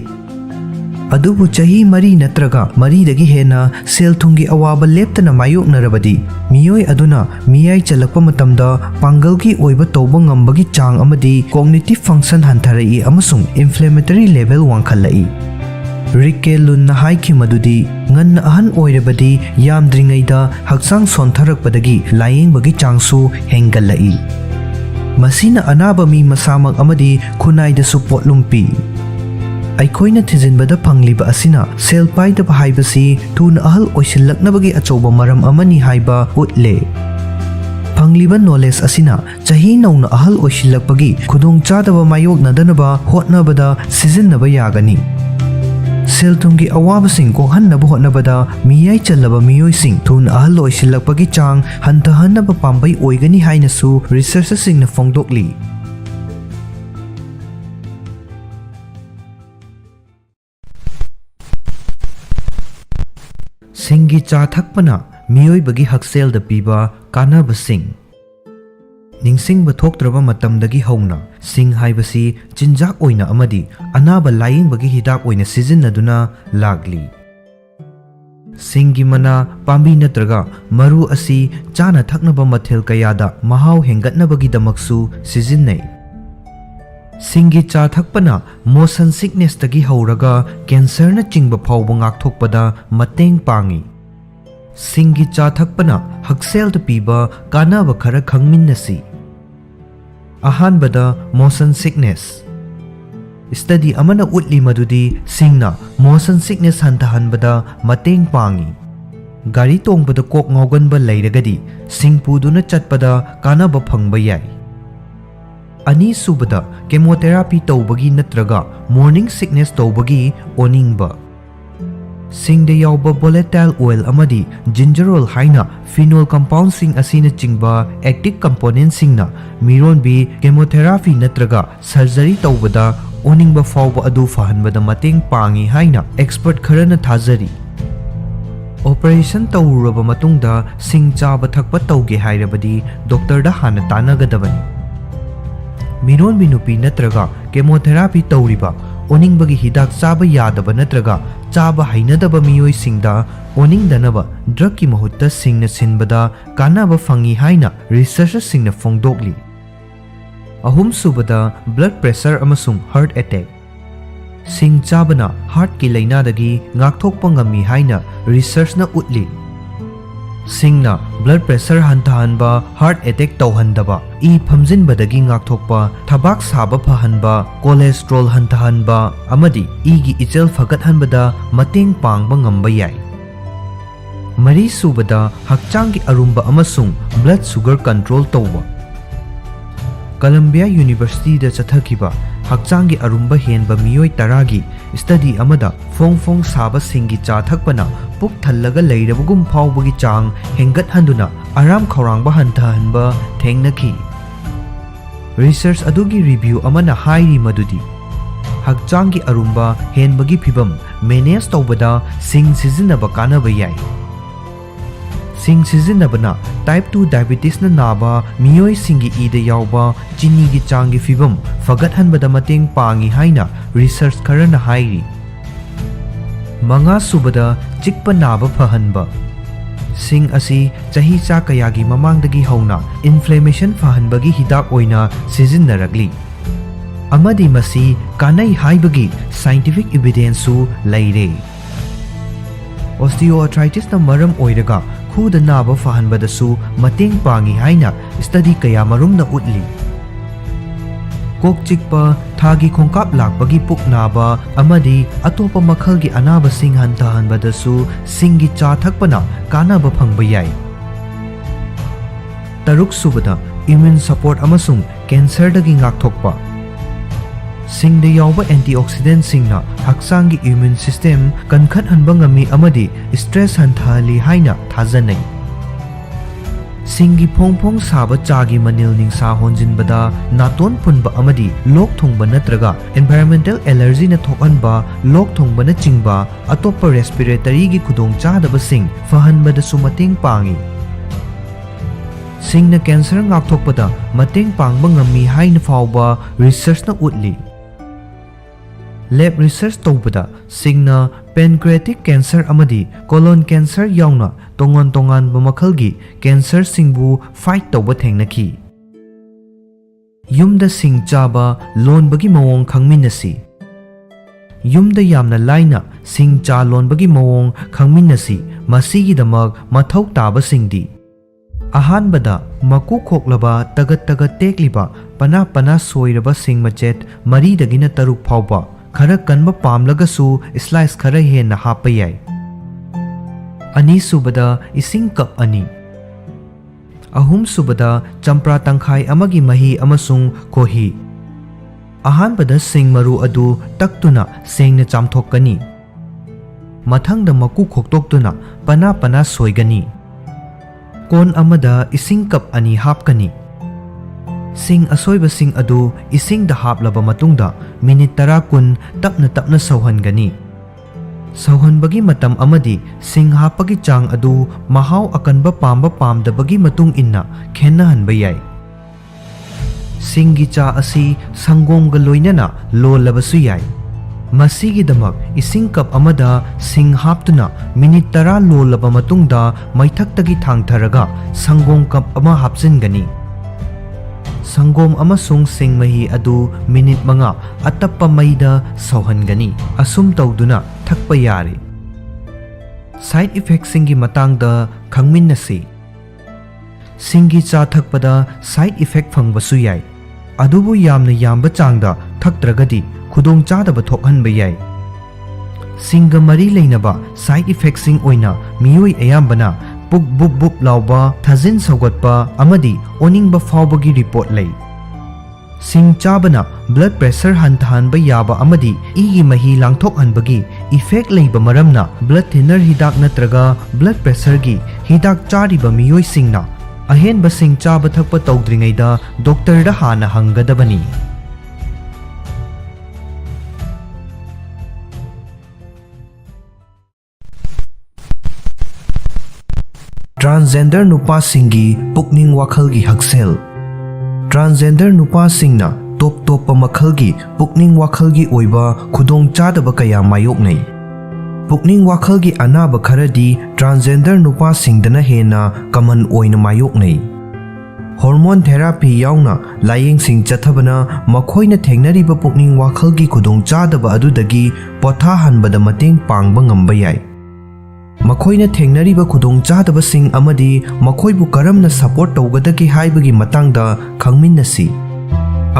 ꯑꯗꯨꯕꯨ ꯆꯍꯤ 4 ꯅꯠꯇ꯭ꯔꯒ 4ꯗꯒꯤ ꯍꯦꯟꯅ ꯁꯦꯜ ꯊꯨꯝꯒꯤ ꯑꯋꯥꯕ ꯂꯦꯞꯇꯅ ꯃꯥꯌꯣꯛꯅꯔꯕꯗꯤ ꯃꯤꯑꯣꯏ ꯑꯗꯨꯅ ꯃꯤꯌꯥꯏ ꯆꯜꯂꯛꯄ ꯃꯇꯝꯗ ꯄꯥꯡꯒꯜꯒꯤ ꯑꯣꯏꯕ ꯇꯧꯕ ꯉꯝꯕꯒꯤ ꯆꯥꯡ ꯑꯃꯗꯤ ꯀꯣꯒꯅꯤꯇꯤꯚ ꯐꯪꯛꯁꯟ ꯍꯟꯊꯔꯛꯏ ꯑꯃꯁꯨꯡ ꯏꯟꯐ꯭ꯂꯦꯃꯦꯇꯔꯤ ꯂꯦꯚꯦꯜ ꯋꯥꯡꯈꯠꯂꯛꯏ꯫ ꯔꯤꯛꯀꯦ ꯂꯨꯟꯅ ꯍꯥꯏꯈꯤ ꯃꯗꯨꯗꯤ ꯉꯟꯅ ꯑꯍꯟ ꯑꯣꯏꯔꯕꯗꯤ ꯌꯥꯝꯗ꯭ꯔꯤꯉꯩꯗ ꯍꯛꯆꯥꯡ ꯁꯣꯟꯊꯔꯛꯄꯗꯒꯤ ꯂꯥꯌꯦꯡꯕꯒꯤ ꯆꯥꯡꯁꯨ ꯍꯦꯟꯒꯠꯂꯛꯏ꯫ ꯃꯁꯤꯅ ꯑꯅꯥꯕ ꯃꯤ ꯃꯁꯥꯃꯛ ꯑꯃꯗꯤ ꯈꯨꯟꯅꯥꯏꯗꯁꯨ ꯄꯣꯠꯂꯨꯝ ꯄꯤ꯫ ꯑꯩꯈꯣꯏꯅ ꯊꯤꯖꯤꯟꯕꯗ ꯐꯪꯂꯤꯕ ꯑꯁꯤꯅ ꯁꯦꯜ ꯄꯥꯏꯗꯕ ꯍꯥꯏꯕꯁꯤ ꯊꯨꯅ ꯑꯍꯜ ꯑꯣꯏꯁꯤꯜꯂꯛꯅꯕꯒꯤ ꯑꯆꯧꯕ ꯃꯔꯝ ꯑꯃꯅꯤ ꯍꯥꯏꯕ ꯎꯠꯂꯦ꯫ ꯐꯪꯂꯤꯕ ꯅꯣꯂꯦꯖ ꯑꯁꯤꯅ ꯆꯍꯤ ꯅꯧꯅ ꯑꯍꯜ ꯑꯣꯏꯁꯤꯜꯂꯛꯄꯒꯤ ꯈꯨꯗꯣꯡꯆꯥꯗꯕ ꯃꯥꯌꯣꯛꯅꯗꯅꯕ ꯍꯣꯠꯅꯕꯗ ꯁꯤꯖꯤꯟꯅꯕ ꯌꯥꯒꯅꯤ꯫ ꯁꯦꯜ ꯊꯨꯝꯒꯤ ꯑꯋꯥꯕꯁꯤꯡ ꯀꯣꯛꯍꯟꯅꯕ ꯍꯣꯠꯅꯕꯗ ꯃꯤꯌꯥꯏ ꯆꯜꯂꯕ ꯃꯤꯑꯣꯏꯁꯤꯡ ꯊꯨꯅ ꯑꯍꯜ ꯑꯣꯏꯁꯤꯜꯂꯛꯄꯒꯤ ꯆꯥꯡ ꯍꯟꯊꯍꯟꯅꯕ ꯄꯥꯝꯕꯩ ꯑꯣꯏꯒꯅꯤ ꯍꯥꯏꯅꯁꯨ ꯔꯤꯁꯔꯆꯔꯁꯤꯡꯅ ꯐꯣꯡꯗꯣꯛꯂꯤ꯫ ꯁꯤꯡꯒꯤ ꯆꯥ ꯊꯛꯄꯅ ꯃꯤꯑꯣꯏꯕꯒꯤ ꯍꯛꯁꯦꯜꯗ ꯄꯤꯕ ꯀꯥꯟꯅꯕꯁꯤꯡ꯫ ꯅꯤꯡꯁꯤꯡꯕ ꯊꯣꯛꯇ꯭ꯔꯕ ꯃꯇꯝꯗꯒꯤ ꯍꯧꯅ ꯁꯤꯡ ꯍꯥꯏꯕꯁꯤ ꯆꯤꯟꯖꯥꯛ ꯑꯣꯏꯅ ꯑꯃꯗꯤ ꯑꯅꯥꯕ ꯂꯥꯌꯦꯡꯕꯒꯤ ꯍꯤꯗꯥꯛ ꯑꯣꯏꯅ ꯁꯤꯖꯤꯟꯅꯗꯨꯅ ꯂꯥꯛꯂꯤ꯫ ꯁꯤꯡꯒꯤ ꯃꯅꯥ, ꯄꯥꯝꯕꯤ ꯅꯠꯇ꯭ꯔꯒ ꯃꯔꯨ ꯑꯁꯤ ꯆꯥꯅ ꯊꯛꯅꯕ ꯃꯊꯦꯜ ꯀꯌꯥꯗ ꯃꯍꯥꯎ ꯍꯦꯟꯒꯠꯅꯕꯒꯤꯗꯃꯛꯁꯨ ꯁꯤꯖꯤꯟꯅꯩ꯫ ꯁꯤꯡꯒꯤ ꯆꯥ ꯊꯛꯄꯅ ꯃꯣꯁꯟ ꯁꯤꯛꯅꯦꯁꯇꯒꯤ ꯍꯧꯔꯒ ꯀꯦꯟꯁꯔꯅꯆꯤꯡꯕ ꯐꯥꯎꯕ ꯉꯥꯛꯊꯣꯛꯄꯗ ꯃꯇꯦꯡ ꯄꯥꯡꯏ꯫ ꯁꯤꯡꯒꯤ ꯆꯥ ꯊꯛꯄꯅ ꯍꯛꯁꯦꯜꯗ ꯄꯤꯕ ꯀꯥꯟꯅꯕ ꯈꯔ ꯈꯪꯃꯤꯟꯅꯁꯤ꯫ ꯑꯍꯥꯟꯕꯗ ꯃꯣꯁꯟ ꯁꯤꯛꯅꯦꯁ꯫ ꯁ꯭ꯇꯗꯤ ꯑꯃꯅ ꯎꯠꯂꯤ ꯃꯗꯨꯗꯤ ꯁꯤꯡꯅ ꯃꯣꯁꯟ ꯁꯤꯛꯅꯦꯁ ꯍꯟꯊꯍꯟꯕꯗ ꯃꯇꯦꯡ ꯄꯥꯡꯏ꯫ ꯒꯥꯔꯤ ꯇꯣꯡꯕꯗ ꯀꯣꯛ ꯉꯥꯎꯒꯟꯕ ꯂꯩꯔꯒꯗꯤ ꯁꯤꯡ ꯄꯨꯗꯨꯅ ꯆꯠꯄꯗ ꯀꯥꯟꯅꯕ ꯐꯪꯕ ꯌꯥꯏ꯫ ꯑꯅꯤꯁꯨꯕꯗ ꯀꯦꯃꯣꯊꯦꯔꯥꯄꯤ ꯇꯧꯕꯒꯤ ꯅꯠꯇ꯭ꯔꯒ ꯃꯣꯔꯅꯤꯡ ꯁꯤꯛꯅꯦꯁ ꯇꯧꯕꯒꯤ ꯑꯣꯅꯤꯡꯕ꯫ ꯁꯤꯡꯗ ꯌꯥꯎꯕ ꯚꯣꯂꯦꯇꯥꯏꯜ ꯑꯣꯏꯜ ꯑꯃꯗꯤ ꯖꯤꯟꯖꯔꯣꯜ ꯍꯥꯏꯅ ꯐꯤꯅꯣꯜ ꯀꯝꯄꯥꯎꯟꯗꯁꯤꯡ ꯑꯁꯤꯅꯆꯤꯡꯕ ꯑꯦꯛꯇꯤꯚ ꯀꯝꯄꯣꯅꯦꯟꯠꯁꯤꯡꯅ ꯃꯤꯔꯣꯟꯕꯤ ꯀꯦꯃꯣꯊꯦꯔꯥꯄꯤ ꯅꯠꯇ꯭ꯔꯒ ꯁꯔꯖꯔꯤ ꯇꯧꯕꯗ ꯑꯣꯅꯤꯡꯕ ꯐꯥꯎꯕ ꯑꯗꯨ ꯐꯍꯟꯕꯗ ꯃꯇꯦꯡ ꯄꯥꯡꯏ ꯍꯥꯏꯅ ꯑꯦꯛꯁꯄꯔꯠ ꯈꯔꯅ ꯊꯥꯖꯔꯤ꯫ ꯑꯣꯄꯔꯦꯁꯟ ꯇꯧꯔꯨꯔꯕ ꯃꯇꯨꯡꯗ ꯁꯤꯡ ꯆꯥꯕ ꯊꯛꯄ ꯇꯧꯒꯦ ꯍꯥꯏꯔꯕꯗꯤ ꯗꯣꯛꯇꯔꯗ ꯍꯥꯟꯅ ꯇꯥꯟꯅꯒꯗꯕꯅꯤ꯫ ꯃꯤꯔꯣꯟꯕꯤ ꯅꯨꯄꯤ ꯅꯠꯇ꯭ꯔꯒ ꯀꯦꯃꯣꯊꯦꯔꯥꯄꯤ ꯇꯧꯔꯤꯕ ꯑꯣꯅꯤꯡꯕꯒꯤ ꯍꯤꯗꯥꯛ ꯆꯥꯕ ꯌꯥꯗꯕ ꯅꯠꯇ꯭ꯔꯒ ꯆꯥꯕ ꯍꯩꯅꯗꯕ ꯃꯤꯑꯣꯏꯁꯤꯡꯗ ꯑꯣꯅꯤꯡꯗꯅꯕ ꯗ꯭ꯔꯒꯀꯤ ꯃꯍꯨꯠꯇ ꯁꯤꯡꯅ ꯁꯤꯟꯕꯗ ꯀꯥꯟꯅꯕ ꯐꯪꯏ ꯍꯥꯏꯅ ꯔꯤꯁꯔꯆꯔꯁꯤꯡꯅ ꯐꯣꯡꯗꯣꯛꯂꯤ꯫ ꯑꯍꯨꯝꯁꯨꯕꯗ ꯕ꯭ꯂꯗ ꯄ꯭ꯔꯦꯁꯔ ꯑꯃꯁꯨꯡ ꯍꯥꯔꯠ ꯑꯦꯇꯦꯛ꯫ ꯁꯤꯡ ꯆꯥꯕꯅ ꯍꯥꯔꯠꯀꯤ ꯂꯩꯅꯥꯗꯒꯤ ꯉꯥꯛꯊꯣꯛꯄ ꯉꯝꯃꯤ ꯍꯥꯏꯅ ꯔꯤꯁꯔꯆꯅ ꯎꯠꯂꯤ꯫ ꯁꯤꯡꯅ ꯕ꯭ꯂꯗ ꯄ꯭ꯔꯦꯁꯔ ꯍꯟꯊꯍꯟꯕ, ꯍꯥꯔꯠ ꯑꯦꯇꯦꯛ ꯇꯧꯍꯟꯗꯕ, ꯏ ꯐꯝꯖꯤꯟꯕꯗꯒꯤ ꯉꯥꯛꯊꯣꯛꯄ, ꯊꯕꯥꯛ ꯁꯥꯕ ꯐꯍꯟꯕ, ꯀꯣꯂꯦꯁꯇ꯭ꯔꯣꯜ ꯍꯟꯊꯍꯟꯕ ꯑꯃꯗꯤ ꯏꯒꯤ ꯏꯆꯦꯜ ꯐꯒꯠꯍꯟꯕꯗ ꯃꯇꯦꯡ ꯄꯥꯡꯕ ꯉꯝꯕ ꯌꯥꯏ꯫ ꯃꯔꯤꯁꯨꯕꯗ ꯍꯛꯆꯥꯡꯒꯤ ꯑꯔꯨꯝꯕ ꯑꯃꯁꯨꯡ ꯕ꯭ꯂꯗ ꯁꯨꯒꯔ ꯀꯟꯇ꯭ꯔꯣꯜ ꯇꯧꯕ꯫ ꯀꯂꯝꯕꯤꯌꯥ ꯌꯨꯅꯤꯚꯔꯁꯤꯇꯤꯗ ꯆꯠꯊꯈꯤꯕ ꯍꯛꯆꯥꯡꯒꯤ ꯑꯔꯨꯝꯕ ꯍꯦꯟꯕ ꯃꯤꯑꯣꯏ 10ꯒꯤ ꯁ꯭ꯇꯗꯤ ꯑꯃꯗ ꯐꯣꯡ ꯐꯣꯡ ꯁꯥꯕ ꯁꯤꯡꯒꯤ ꯆꯥ ꯊꯛꯄꯅ ꯄꯨꯛ ꯊꯜꯂꯒ ꯂꯩꯔꯕꯒꯨꯝ ꯐꯥꯎꯕꯒꯤ ꯆꯥꯡ ꯍꯦꯟꯒꯠꯍꯟꯗꯨꯅ ꯑꯔꯥꯝ ꯈꯧꯔꯥꯡꯕ ꯍꯟꯊꯍꯟꯕ ꯊꯦꯡꯅꯈꯤ꯫ ꯔꯤꯁꯔꯆ ꯑꯗꯨꯒꯤ ꯔꯤꯚꯤꯌꯨ ꯑꯃꯅ ꯍꯥꯏꯔꯤ ꯃꯗꯨꯗꯤ ꯍꯛꯆꯥꯡꯒꯤ ꯑꯔꯨꯝꯕ ꯍꯦꯟꯕꯒꯤ ꯐꯤꯚꯝ ꯃꯦꯅꯦꯖ ꯇꯧꯕꯗ ꯁꯤꯡ ꯁꯤꯖꯤꯟꯅꯕ ꯀꯥꯟꯅꯕ ꯌꯥꯏ꯫ Sing sizinabana type 2 diabetes na naba miyoi singi ida yauba chini gi changi fibam fagathanbada mateng pangi haina research karana hairi. Manga subada chikpa naba fahanba. Sing asi chahi cha kayagi mamangdagi hauna inflammation fahanbagi hidak oina sizinaragli. Amadi masi kanai haibagi scientific evidence su laire. Osteoarthritis na maram oiraga Kuda naba fahanbadasu mateng pangi haina study kaya marumna utli. Kok chikpa thagi khongkap lakpagi puk naba amadi atopa makhalgi anaba sing hantahanbadasu singi cha thakpana kanaba phangba yai. Taruk subada immune support amasung cancer dagi ngakthokpa. Sing da yauba antioxidant singna hakchangi immune system kankhat hanba ngami amadi stress hanthali haina thajanai. Singi phongphong saba chagi manil ningsa honjinbada naton punba amadi lok thongba natraga environmental allergy na thokanba lok thongba na chingba atopa respiratory gi khudong chadaba sing fahanbada su mateng pangi. Sing na cancer ngakthokpada mateng pangba ngami haina fawba research na utli. Lab research tawbada singna pancreatic cancer amadi colon cancer yauna tongon tongan bamakhalgi cancer singbu fight tawba thengnaki. Yumda sing chaba lonbagi mawong khangminasi. Yumda yamna laina sing cha lonbagi mawong khangminasi masigi damak mathau taba singdi. Ahanbada maku khoklaba tagat tekliba pana soiraba sing machet mari dagina taruk phawba khara kanba pamlagasu slice khara hena hapa yai. Ani subada ising cup ani. Ahum subada champra tangkhai amagi mahi amasung kohi. Ahanbada sing maru adu taktuna sengna chamthokkani. Mathangda maku khoktoktuna pana soigani. Kon amada ising cup ani hapkani. Sing asoiba sing adu ising da haplaba matungda minute 10 tapna sauhangani. Sauhanbagi matam amadi sing hapagi chang adu mahau akanba pamba pamdabagi matung inna khenahanba yai. Singi cha asi sangomga loinana lolabasu yai. Masigi damak ising cup amada sing haptuna minute 10 lolaba matungda maithaktagi thangtharaga sangom cup ama hapjingani. Sangom amasung sing mahi adu minute manga atappa maida sauhangani. Asum tawduna thakpa yari. Side effects singi matangda khangminnasi. Singi cha thakpada side effect phangbasu yai. Adubu yamna yamba changda thaktragadi khudong chadaba thokhanba yai. Singa mari leinaba side effects sing oina miyoi ayambana puk buk lauba thazin saugatpa amadi oningba fawbagi report lay. Sing chabana blood pressure hantahanba yaba amadi igi mahi langthokhanbagi effect leiba maramna blood thinner hidak natraga blood pressure gi hidak chariba miyoi singna ahenba sing chaba thakpa tawdringaida doctor da hana hangadabani. Transgender nupa singi pukning wakhalgi haksel. Transgender nupa singna top makhalgi pukning wakhalgi oiba khudong chadaba kaya mayoknai. Pukning wakhalgi anaba kharadi transgender nupa singdana hena common oina mayoknai. Hormone therapy yauna layeng sing chathabana makhoina thengnariba pukning wakhalgi khudong chadaba adudagi potha hanbada mateng pangba ngamba yai. Makhoina thengnariba khudong chadaba sing amadi makhoibu karamna support tawgadagi haibagi matangda khangminnasi.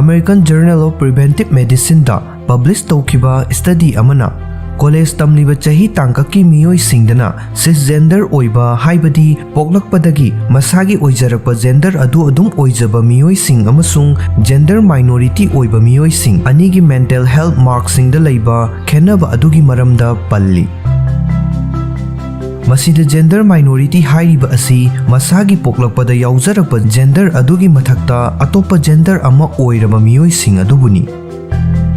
American Journal of Preventive Medicine da publish tawkiba study amana college tamliba chahi tangkaki miyoi singdana cisgender oiba haibadi poklakpadagi masagi oijarakpa gender adu adum oijaba miyoi sing amasung gender minority oiba miyoi sing anigi mental health marks singda leiba khenaba adugi maramda palli. Masida gender minority hairiba asi masagi poklakpada yaujarakpa gender adugi mathakta atopa gender ama oiraba miyoi sing adubuni.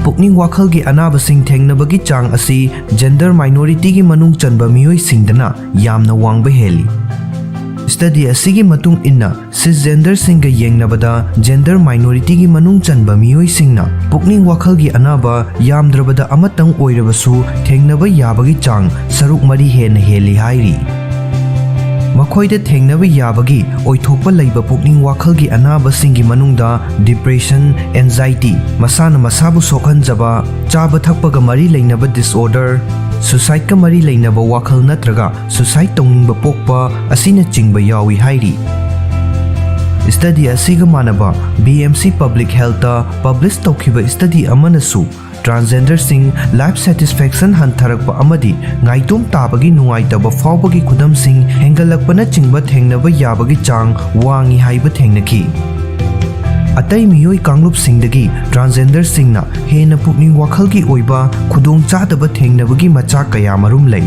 Pukning wakhalgi anaba sing thengnabagi chang asi gender minority gi manung chanba miyoi singdana yamna wangba heli. Study asigi matung inna cisgender singa yengnabada gender minority gi manung chanba miyoi singna pukning wakhal gi anaba yamdrabada amatang oirabasu thengnaba yabagi chang saruk mari hena heli hairi Makhoida thengnaba yabagi oithokpa leiba pukning wakhal gi anaba singi manungda depression anxiety masana masabu sokhanjaba chaba thakpaga mari leinaba disorder suicide ka mari leinaba wakhal natraga suicide tongingba pokpa asina chingba yawi hairi Study asiga manaba BMC Public Health ta publish tawkhiba study amanasu transgender sing life satisfaction hantharakpa amadi ngaitom tabagi nungaitaba fawbagi khudam sing hengalakpana chingba thengnaba yabagi chang wangi haiba thengnaki Atai miyoi kanglup singdagi transgender singna hena pukning wakhalgi oiba khudong chadaba thengnabagi machak kaya marum lei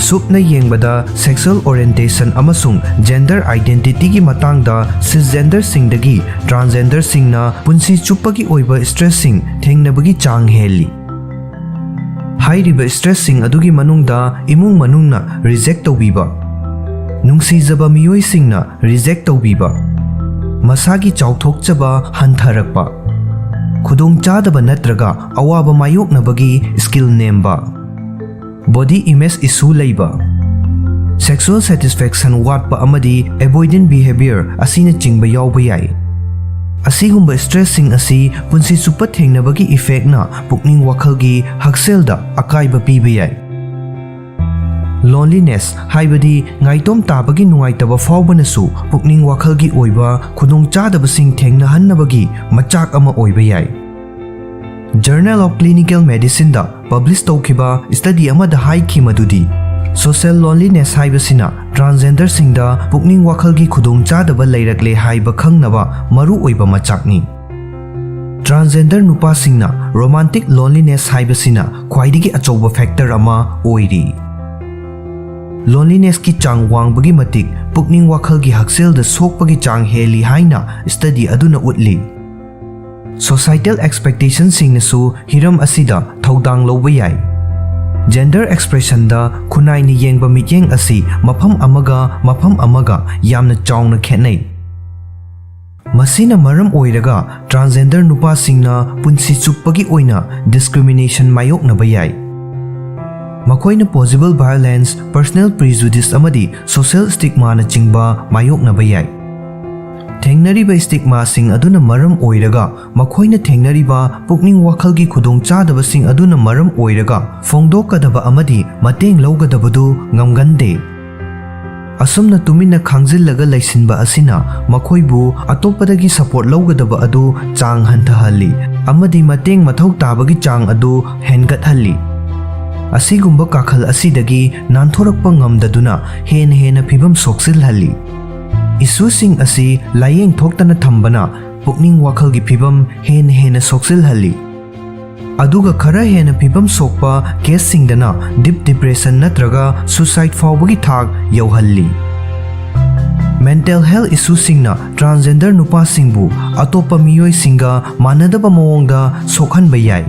Supna yengbada sexual orientation amasung gender identity gi matangda cisgender singdagi transgender singna punsi chupagi oiba stress sing thengnabagi chang heli Hairiba stress sing adugi manungda imung manungna reject tawbiba Nungsijaba miyoi singna reject tawbiba Masagi chauthokchaba hantharakpa khudong chadaba natraga awaba mayoknabagi skill nemba Body image issue leiba Sexual satisfaction watpa amadi avoidant behavior asina chingba yawba yai Asigumba stressing asi punsi chupa thengnabagi effect na pukning wakhalgi hakselda akaiba piba yai Loneliness haibadi ngaitom tabagi nungaitaba fawbanasu pukning wakhalgi oiba khudong chadabasing thengnahanabagi machak ama oiba yai Journal of Clinical Medicine da publish tawkhiba study amada haikhi madudi social loneliness haibasina transgender singda pukning wakhalgi khudong chadaba leirakle haiba khangnaba maru oiba machakni Transgender nupa singna romantic loneliness haibasina khwaidigi achoba factor ama oiri Loneliness ki chang wangbagi matik pukning wakhalgi haksel da sokpagi chang heli haina study aduna utli Societal expectations singnasu hiram asida thodang lawba yai Gender expression da khunai ni yengba mityeng asi mafam amaga yamna chawna khenai Masina maram oiraga transgender nupa singna punsi chuppagi oina discrimination mayokna bayai Makoina possible violence personal prejudice amadi social stigma na chingba mayokna bayai Thengnariba stigma sing aduna maram oiraga makoina thengnariba pukning wakhalgi khudong chadaba sing aduna maram oiraga fongdokadaba amadi mateng lawgadabadu ngamgande Asumna tumina khangjillaga laisinba asina makoibu atopadagi support lawgadaba adu chang hanthahalli amadi mateng mathau tabagi chang adu hengathalli Asigumba kakhal asidagi nanthorakpa ngamdaduna hena phibam soksilhalli Isusing asi layeng thoktana thambana pukning wakhalgi phibam hena soksilhalli aduga khara hena phibam sokpa case singdana deep depression natraga suicide fawbagi thak yauhalli Mental health issue singna transgender nupa singbu atopa miyoi singa manadaba mawongda sokhanba yai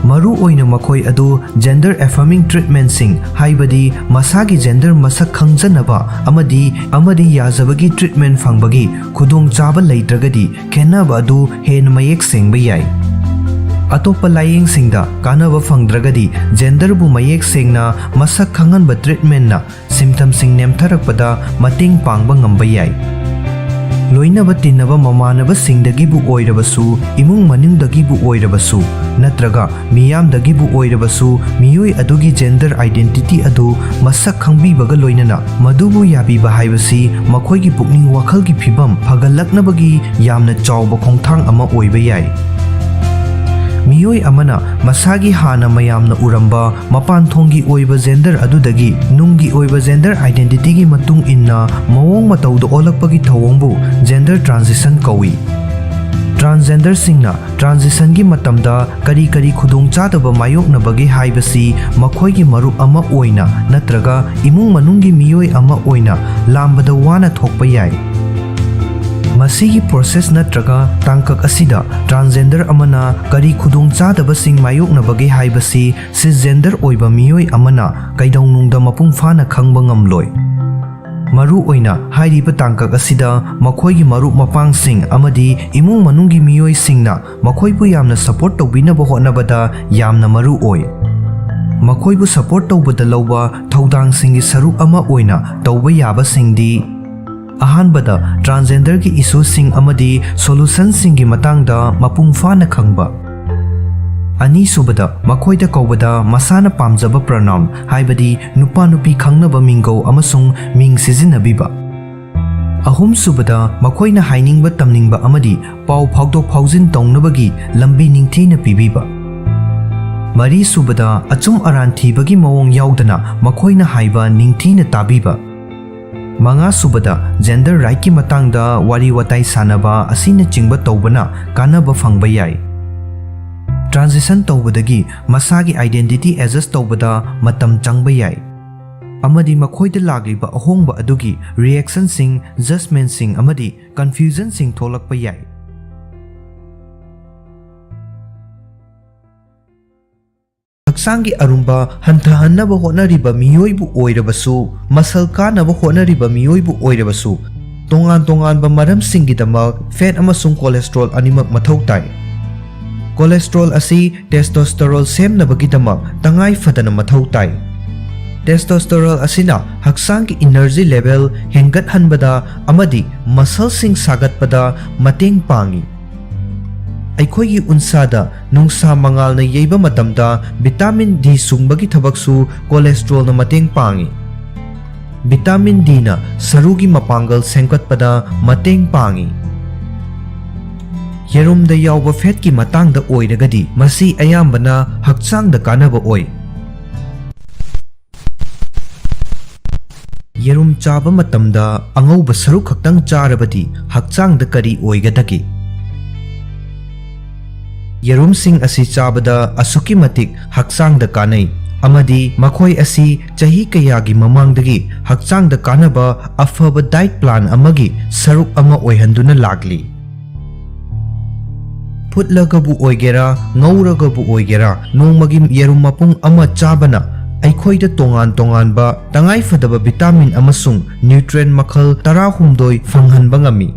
Maru oina makoi adu gender affirming treatment sing haibadi masagi gender masak khangjanaba amadi yazabagi treatment fangbagi khudong chaba leitragadi khenaba adu hen mayek sengba yai Atopa layeng singda kanaba fangdragadi gender bu mayek sengna masak khanganba treatment na symptom sing nemtharakpada mating pangba ngamba yai Loinaba tinaba mamanaba singdagi bu oirabasu imung maningdagi bu oirabasu natraga miyamdagi bu oirabasu miyoi adugi gender identity adu masak khangbibaga loinana madubu yabiba haibasi makoigi pukning wakhalgi phibam phagallaknabagi yamna chawba khongthang ama oiba yai Miyoi amana masagi hana mayamna uramba mapan thongi oiba gender adudagi nungi oiba gender identity gi matung inna mawong matawda olakpagi thawongbu gender transition kawi Transgender singna transition gi matamda kari khudong chadaba mayoknabagi haibasi makhoi marup ama oina natraga imung manungi miyoi ama oina lambada wana thokpa yai Masigi process natraga tangkak asida transgender amana kari khudong chadaba sing mayoknabagi haibasi cisgender oiba miyoi amana kaidawnungda mapung fana khangba ngamloi maru oina hairiba tangkak asida makhoi marup mapangsing amadi imung manunggi miyoi singna makhoibu yamna support tawbinaba hotnabada yamna maru oi. Makhoibu support tawbada lawba thaudangsingi saruk ama oina tawba yaba singdi ahanbada transgender gi issue sing amadi solution singi matangda mapung fana khangba. Ani subada makhoida kawbada masana pamjaba pronoun haibadi nupa nupi khangnaba mingo amasung ming sijinabiba. Ahum subada makhoina hainingba tamningba amadi pau phagdok phaujin tongnabagi lambi ningthina pibiba. Mari subada achum aran thibagi mawong yaudana makhoina haiba ningthina tabiba. Manga subada gender right ki matangda wari watai sanaba asina chingba tawbana kanaba phangba yai. Transition tawbadagi masagi identity adjust tawbada matam changba yai. Amadi makhoida lagliba ahongba adugi reaction sing, judgment sing amadi confusion sing tholakpa yai. Hakchangi arumba hantahannaba hotnariba miyoibu oirabasu masal kanaba hotnariba miyoibu oirabasu tongan maramsingidamak fat amasung cholesterol animak mathau tai. Cholesterol asi testosterone semnabagidamak tangai fadana mathau tai. Testosterone asina hakchangi energy level hengathanbada amadi muscle sing sagatpada mateng pangi. Aikhoigi unsada nungsa mangal na yeiba matamda vitamin D sungbagi thabaksu cholesterol na mateng pangi. Vitamin D na sarugi mapangal sengkatpada mateng pangi. Yerumda yauba fat ki matangda oiragadi masi ayambana hakchangda kanaba oi. Yerum chaba matamda angauba saruk khaktang charabadi hakchangda kari oigadagi. Yerum sing asi chabada asuki matik hakchangda kanai amadi makhoi asi chahi kayagi mamangdagi hakchangda kanaba afaba diet plan amagi saruk ama oihanduna lagli. Putlagabu oigera ngauragabu oigera nongmagi yerum mapung ama chabana aikhoida tongan ba tangai fadaba vitamin amasung nutrient makhal 16 phanghanba ngami.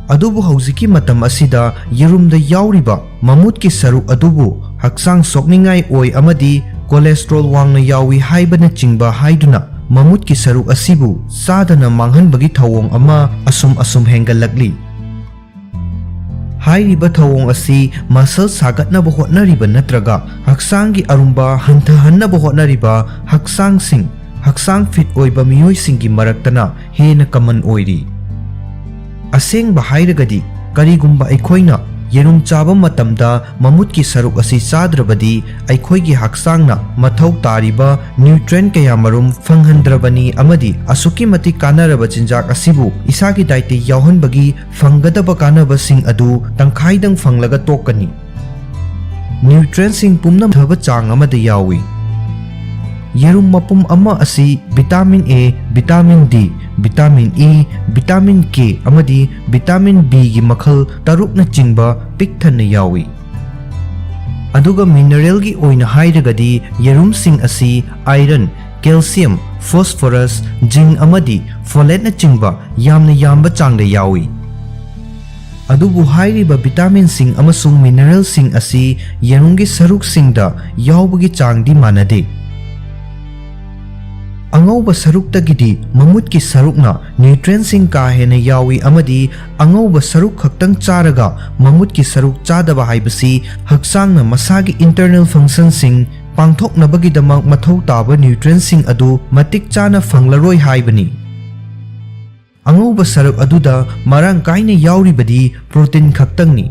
Adubu hauziki matam asida yerumda yauriba mamutki saruk adubu hakchang sokningai oi amadi cholesterol wangna yawi haibana chingba haiduna mamutki saruk asibu sadana manghanbagi thawong ama asum hengalakli. Hairiba thawong asi muscle sagatnaba hotnariba natraga hakchangi arumba hantahannaba hotnariba hakchang fit oiba miyoi singi maraktana hena kaman oiri. Asengba hairagadi karigumba aikhoina yerum chaba matamda mamutki saruk asi chadrabadi aikhoigi hakchangna mathau tariba nutrient kaya marum phanghandrabani amadi asuki mati kanaraba chinjak asibu isagi daite yauhanbagi phanggadaba kanaba sing adu tangkhaidang phanglaga tokani. Nutrient sing pumna thaba chang amada yawi. Yerum mapum ama asi vitamin A, vitamin D, vitamin E, vitamin K amadi vitamin B gi makhal tarukna chingba pikthana yawi. Aduga mineral gi oina hairagadi yerum sing asi iron, calcium, phosphorus, zinc amadi folate na chingba yamna yamba changda yawi. Adubu hairiba vitamin sing amasung mineral sing asi yerumgi saruk singda yaubagi changdi manade. Angauba saruktagidi mamutki sarukna nutrient sing ka hena yawi amadi angauba saruk khaktang charaga mamutki saruk chadaba haibasi hakchangna masagi internal function sing pangthoknabagidamak mathau taba nutrient sing adu matik chana phanglaroi haibani. Angauba saruk aduda marang kaina yauribadi protein khaktangni.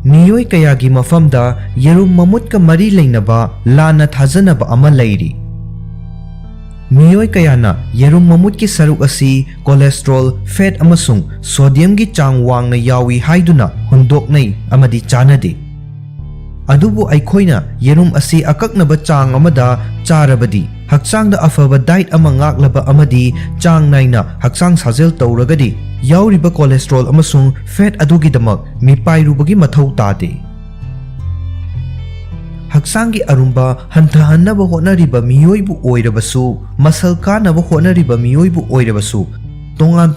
Miyoi kayagi mafamda yerum mamutka mari leinaba lana thajanaba ama leiri. Miyoi kayana yerum mamutki saruk asi cholesterol, fat amasung sodium gi chang wangna yawi haiduna hundoknai amadi chanade. Adubu aikhoina yerum asi akaknaba chang amada charabadi hakchangda afaba diet ama ngaklaba amadi chang naina hakchang sajel tawragadi yauriba cholesterol amasung fat adugidamak mipairu bagi mathau tade. Hakchangi arumba hantahannaba hotnariba miyoibu oirabasu masal kanaba hotnariba miyoibu oirabasu tongan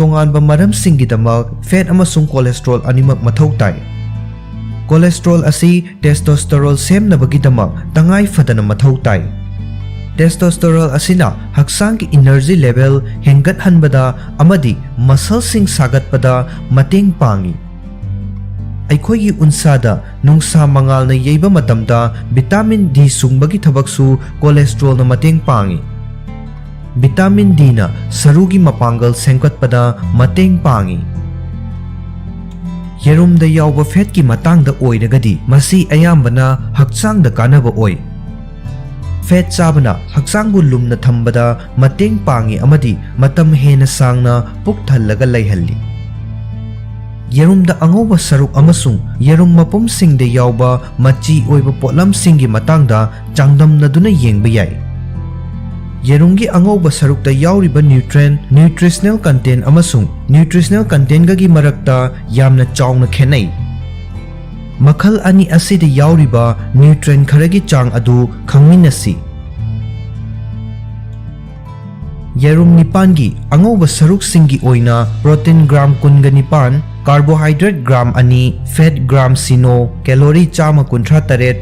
maramsinggidamak fat amasung cholesterol animak mathau tai. Cholesterol asi testosterone semnabagidamak tangai fadana mathau tai. Testosterone asina hakchangi energy level hengathanbada amadi muscle sing sagatpada mateng pangi. Aikhoigi unsada nungsa mangal na yeiba matamda vitamin D sungbagi thabaksu cholesterol na mateng pangi. Vitamin D na sarugi mapangal sengkatpada mateng pangi. Yerumda yauba fat ki matangda oiragadi masi ayambana hakchangda kanaba oi. Fat chabana hakchangbu lumna thambada mateng pangi amadi matam hena sangna puk thallaga laihalli. Yerumda angoba saruk amasung yerum mapumsingda yauba machi oiba potlamsinggi matangda changdamnaduna yengba yai. Yerumgi angoba sarukta yauriba nutritional content amasung nutritional content gagi marakta yamna chawna khenai. Makhal ani asida yauriba nutrient kharagi chang adu khangminasi. Yerum nipangi angoba saruk singi oina protein gram kunga nipan, carbohydrate gram ani, fat gram sino, calorie chama kuntra taret.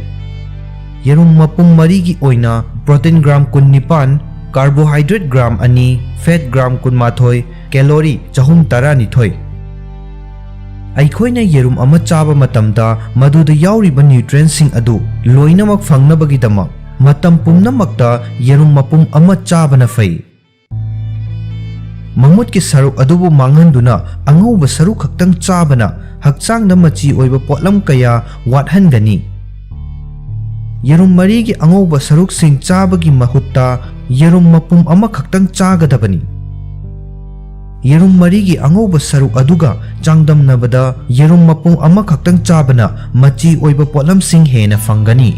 Yerum mapum marigi oina protein gram kun nipan, carbohydrate gram ani, fat gram kun mathoi, calorie chahum tara nithoi. Aikhoina yerum ama chaba matamda maduda yauriba nutrients sing adu loinamak fangnabagidama matam pumnamakta yerum mapum ama chaba na fai. Mamut ki saruk adubu manghanduna angoba saruk khaktang chabana hakchangda machi oiba potlam kaya wathangani. Yerum marigi angoba saruk sing chabagi mahutta yerum mapum ama khaktang chagadabani. Yerum marigi angoba saruk aduga changdamnabada yerum mapum ama khaktang chabana machi oiba potlam sing hena fangani.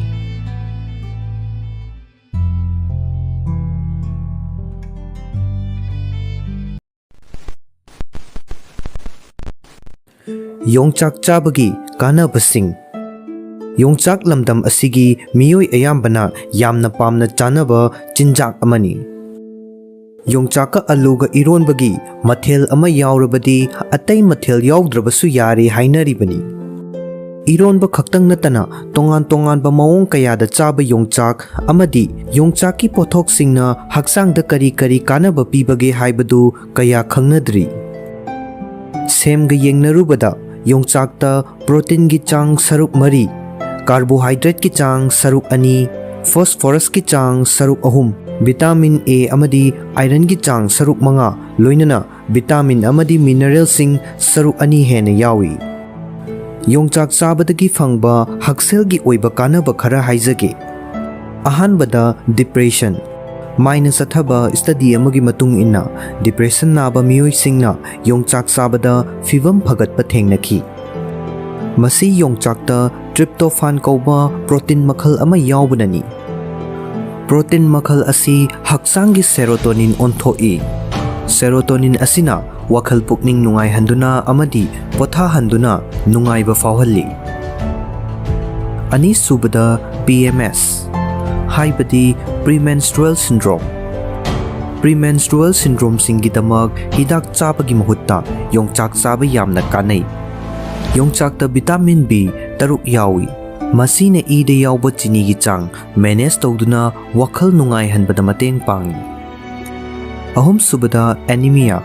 Yongchak chabagi kanabasing. Yongchak lamdam asigi miyoi ayambana yamna pamna chanaba chinjak amani. Yongchaka aluga ironbagi mathel ama yaurabadi atay mathel yaudраbasu yari hainaribani. Ironba khaktang natana tongan ba maong kayada chaba yongchak amadi yongchaki pothok singna hakchangda kari kanaba pibage haibadu kaya khangnadri. Semga yengnarubada yongchakta protein ki chang saruk mari, carbohydrate ki chang saruk ani, phosphorus ki chang saruk ahum, vitamin A amadi iron ki chang saruk manga, loinana vitamin amadi mineral sing saruk ani hena yawi. Yongchak chabadagi phangba haksel gi oiba kanaba khara haijage. Ahanbada depression. Minus athaba study amagi matung inna depression naba miyoi singna yongchak chabada fivam phagatpa thengnaki. Masi yongchakta tryptophan kauba protein makhal ama yaubanani. Protein makhal asi hakchangi serotonin onthoi. Serotonin asina wakhal pukning nungai handuna amadi potha handuna nungai ba fawhalli. Ani subada PMS haibadi premenstrual syndrome. Premenstrual syndrome singgidamak hidak chabagi mahutta yongchak chaba yamna kanai. Yongchakta vitamin B taruk yawi. Masina ida yauba chini gi chang manage tawduna wakhal nungai hanbada mateng pangi. Ahum subada anemia.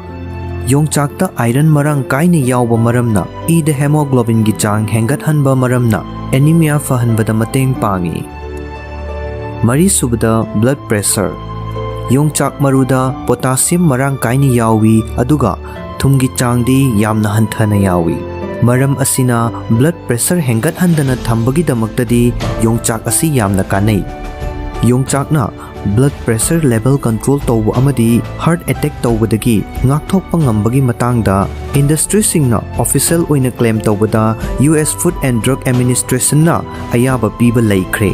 Yongchakta iron marang kaina yauba maramna ida hemoglobin gi chang hengat hanba maramna anemia fahanbada mateng pangi. Mari subada blood pressure. Yongchak maruda potassium marang kaini yawi aduga thumgi changdi yamna hanthana yawi. Maram asina blood pressure hengat handana thambagi damaktadi yongchak asi yamna kanai. Yongchakna blood pressure level control tawba amadi heart attack tawbadagi ngakthokpa ngambagi matangda industry singna official oina claim tawbada US Food and Drug Administration na ayaba piba laikre.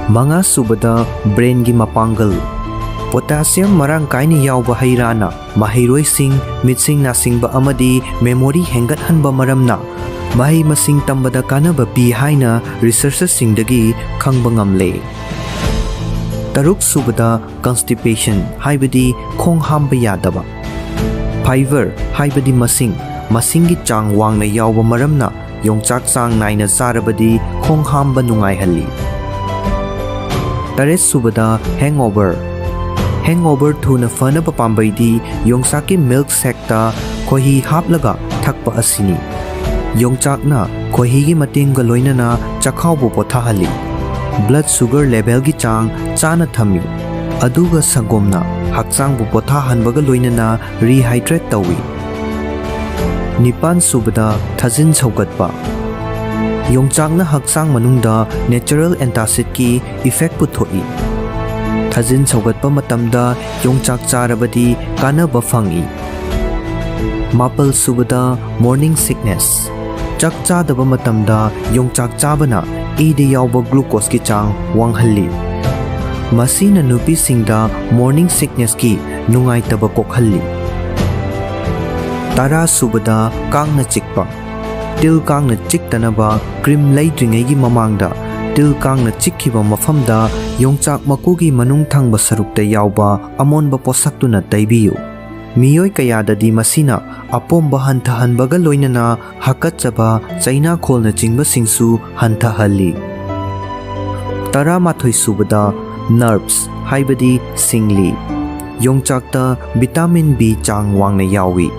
Manga subada brain gi mapangal. Potassium marang kaini yauba hairana mahiroi sing mitsing nasing ba amadi memory hengat hanba maramna mahai masing tambada kanaba pi haina researchersingdagi khangba ngamle. Taruk subada constipation haibadi khong hamba yadaba. Fiber haibadi masingi chang wangna yawba maramna yongchak chang naina charabadi khong hamba nungai halli. Taret subada hangover thuna fanaba pambaidi yongchaki milk sekta khohi haplaga thakpa asini. Yongchakna khohi gi matingga loinana chakhawbu pothahalli. Blood sugar level gi chang chana thami. Aduga sangomna hakchangbu pothahanbaga loinana rehydrate tawi. Nipan subada thajin chaugatpa. Yongchakna hakchang manungda natural antacid ki effect puthoi. Thajin chaugatpa matamda yongchak charabadi kanaba fangi. Mapal subada morning sickness. Chak chadaba matamda yongchak chabana ide yawba glucose ki chang wanghalli. Masina nupi singda morning sickness ki nungai taba kokhalli. Tara subada kangna chikpa. Til kangna chiktanaba cream laidringai gi mamangda til kangna chikhiba mafamda yongchak makugi manung thangba sarukta yawba amonba posaktuna taibiyu. Miyoi kayadadi masina apomba hantahanbaga loinana hakachaba chaina kholna chingba singsu hantahalli. Tara mathoi subada nerves haibadi singli. Yongchakta vitamin B chang wangna yawi.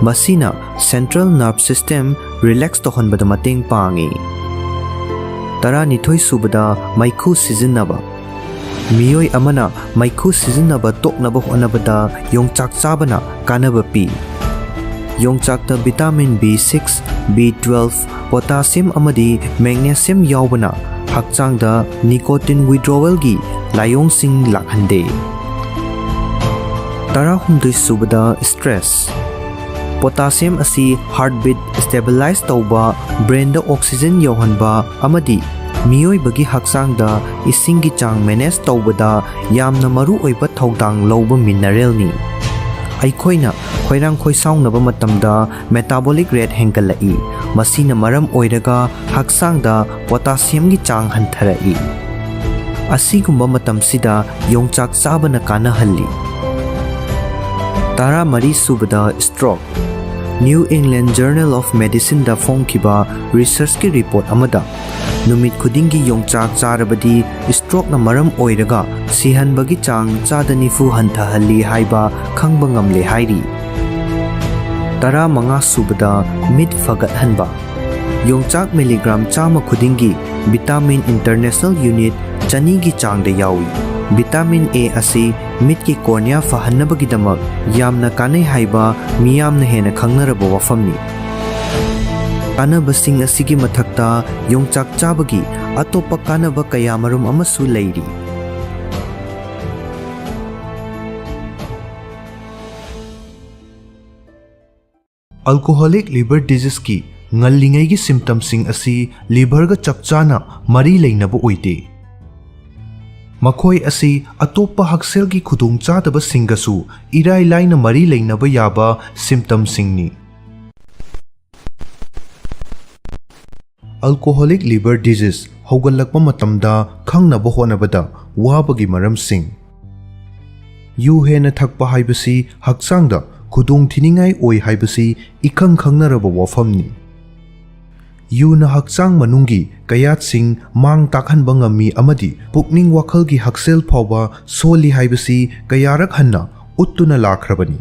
Masina central nerve system relax tohanbada mateng pangi. Tara nithoi subada maikhu sijinnaba. Miyoi amana maikhu sijinnaba toknaba honabada yongchak chabana kanaba pi. Yongchakta vitamin B6, B12, potassium amadi magnesium yawbana hakchangda nicotine withdrawal gi layong sing lakhande. Tara humdoi subada stress. Potassium asi heartbeat stabilize tauba brain da oxygen yauhanba amadi miyoi bagi hakchangda isingi chang manage taubada yamna maru oiba thaudang lawba mineral ni. Aikhoina khoirang khoisaungnaba matamda metabolic rate hengalai. Masina maram oiraga hakchangda potassium gi chang hantarai. Asigumba matamsida yongchak chabana kanahalli. Tara mari subada stroke. New England Journal of Medicine da phongkiba research ki report amada numit khudingi yongchak charabadi stroke na maram oiraga sihanbagi chang chadanifu hantahalli haiba khangba ngamle hairi. Tara manga subada mit fagat hanba. Yongchak milligram chama khudingi vitamin international unit chani gi chang da yawi. Vitamin A asi mit ki cornea fahanabagi damak yamna kanai haiba miyamna hena khangnaraba wafamni. Kanaba sing asigi mathakta yongchak chabagi atopa kanaba kayamarum amasu leiri. Alcoholic liver disease ki ngallingai gi symptoms sing asi liver ga chapchana mari leinaba oite. Makhoi asi atopa haksel gi khudung chadaba singasu irai laina mari leinaba yaba symptoms singni. Alcoholic liver disease haugalakpa matamda khangnaba honabada wabagi maram sing. Yu hena thakpa haibasi hakchangda khudung thiningai oi haibasi ikhang khangnaraba wafamni. Yuna hakchang manungi kayat sing mang takhan bangami amadi pukning wakhal gi haksel phawa soli haibasi kayarak hanna uttuna lakhrabani.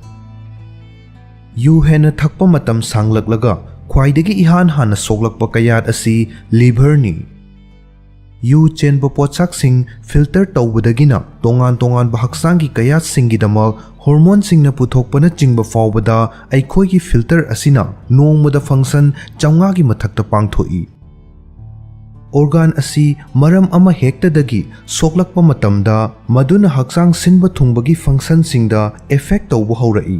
Yu hena thakpa matam sanglaklaga khwaidagi ihan hana soglakpa kayat asi liver ni. Yu chenba pochak sing filter tawbadagina tongan ba hakchang gi kayat singi damak hormone sing na puthokpana chingba fawbada aikhoi gi filter asina nongmada function chawnga gi mathakta pangthoi. Organ asi maram ama hekta dagi soklakpa matamda maduna hakchang sinba thungbagi function singda effect tawba haurai.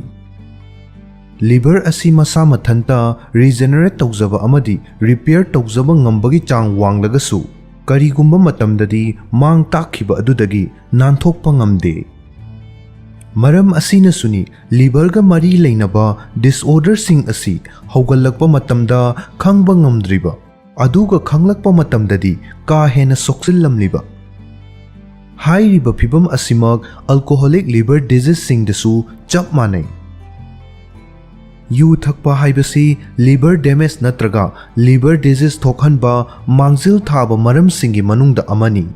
Liver asi masa mathanta regenerate tawjaba amadi repair tawjaba ngambagi chang wanglagasu karigumba matamdadi mang takhiba adudagi nanthokpa ngamde. मरम असीना सुनी liver गा मरी लेनबा disorder सिंग असी हौगल्लकपा मतमदा खंगबा ngamdriba अदुगा खंगलकपा मतमददी का हेना सोक्सिल्लमलिबा हाइरिबा फिबम असिमक अल्कोहलिक लिवर डिजीज सिंगदसु चप मानै यू थकपा हाइबसी लिवर डैमेज नत्रगा लिवर डिजीज थोखनबा मांगजिल थाबा मरम सिंगी मनुंगदा अमनी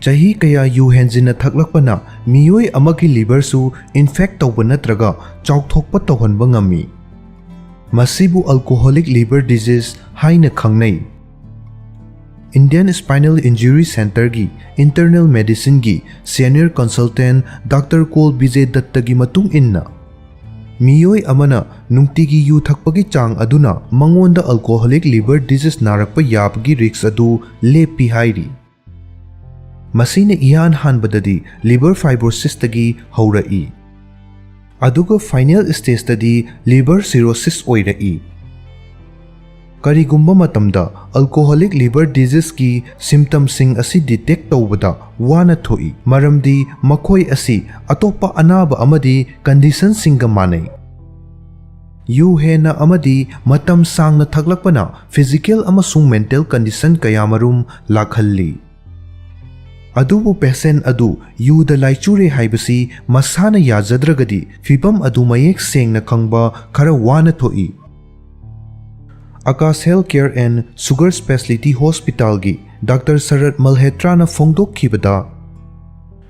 चाही कया यू हेंजिन थकलकपना मियोय अमकी लिवर सु इन्फेक्ट तौबा नत्रगा चौथोकपा तौहनबा ngami मसिबु अल्कोहलिक लिवर डिजीज हाइना खंगनै इंडियन स्पाइनल इंजुरी सेंटर की इंटरनल मेडिसिन की सीनियर कंसल्टेंट डॉक्टर कोल विजय दत्त की मतुंग इन्ना मियोय अमना नुंगतिगी यू थकपगी चांग अदुना मंगोंदा अल्कोहलिक लिवर डिजीज नारकपा याबगी रिक्स अदु लेपी हाइरी मसीने इयान हानबददी लिवर फाइब्रोसिस तगी हौरई अदुगा फाइनल स्टेज तदी लिवर सिरोसिस ओइरई करिगुम्बा मतमदा अल्कोहलिक लिवर डिजीज की सिम्टम्स सिंग असी डिटेक्ट तौबदा वाना थोई मरमदी मखोय असी अतोपा अनाबा अमदी कंडीशन सिंगा मानै यू हेना अमदी मतम सांगना थकलकपना फिजिकल अमसुंग मेंटल कंडीशन कयामरुम लाखल्ली अदुबु पेशेंट अदु यूदा लाइचुरे हाइबसी मसाना याजद्रगदी फिबम अदु मयेक सेंगना खंगबा खरा वाना थोई Akash health care and super speciality hospital की डॉक्टर शरद मल्हेत्रा फोंदोखिबदा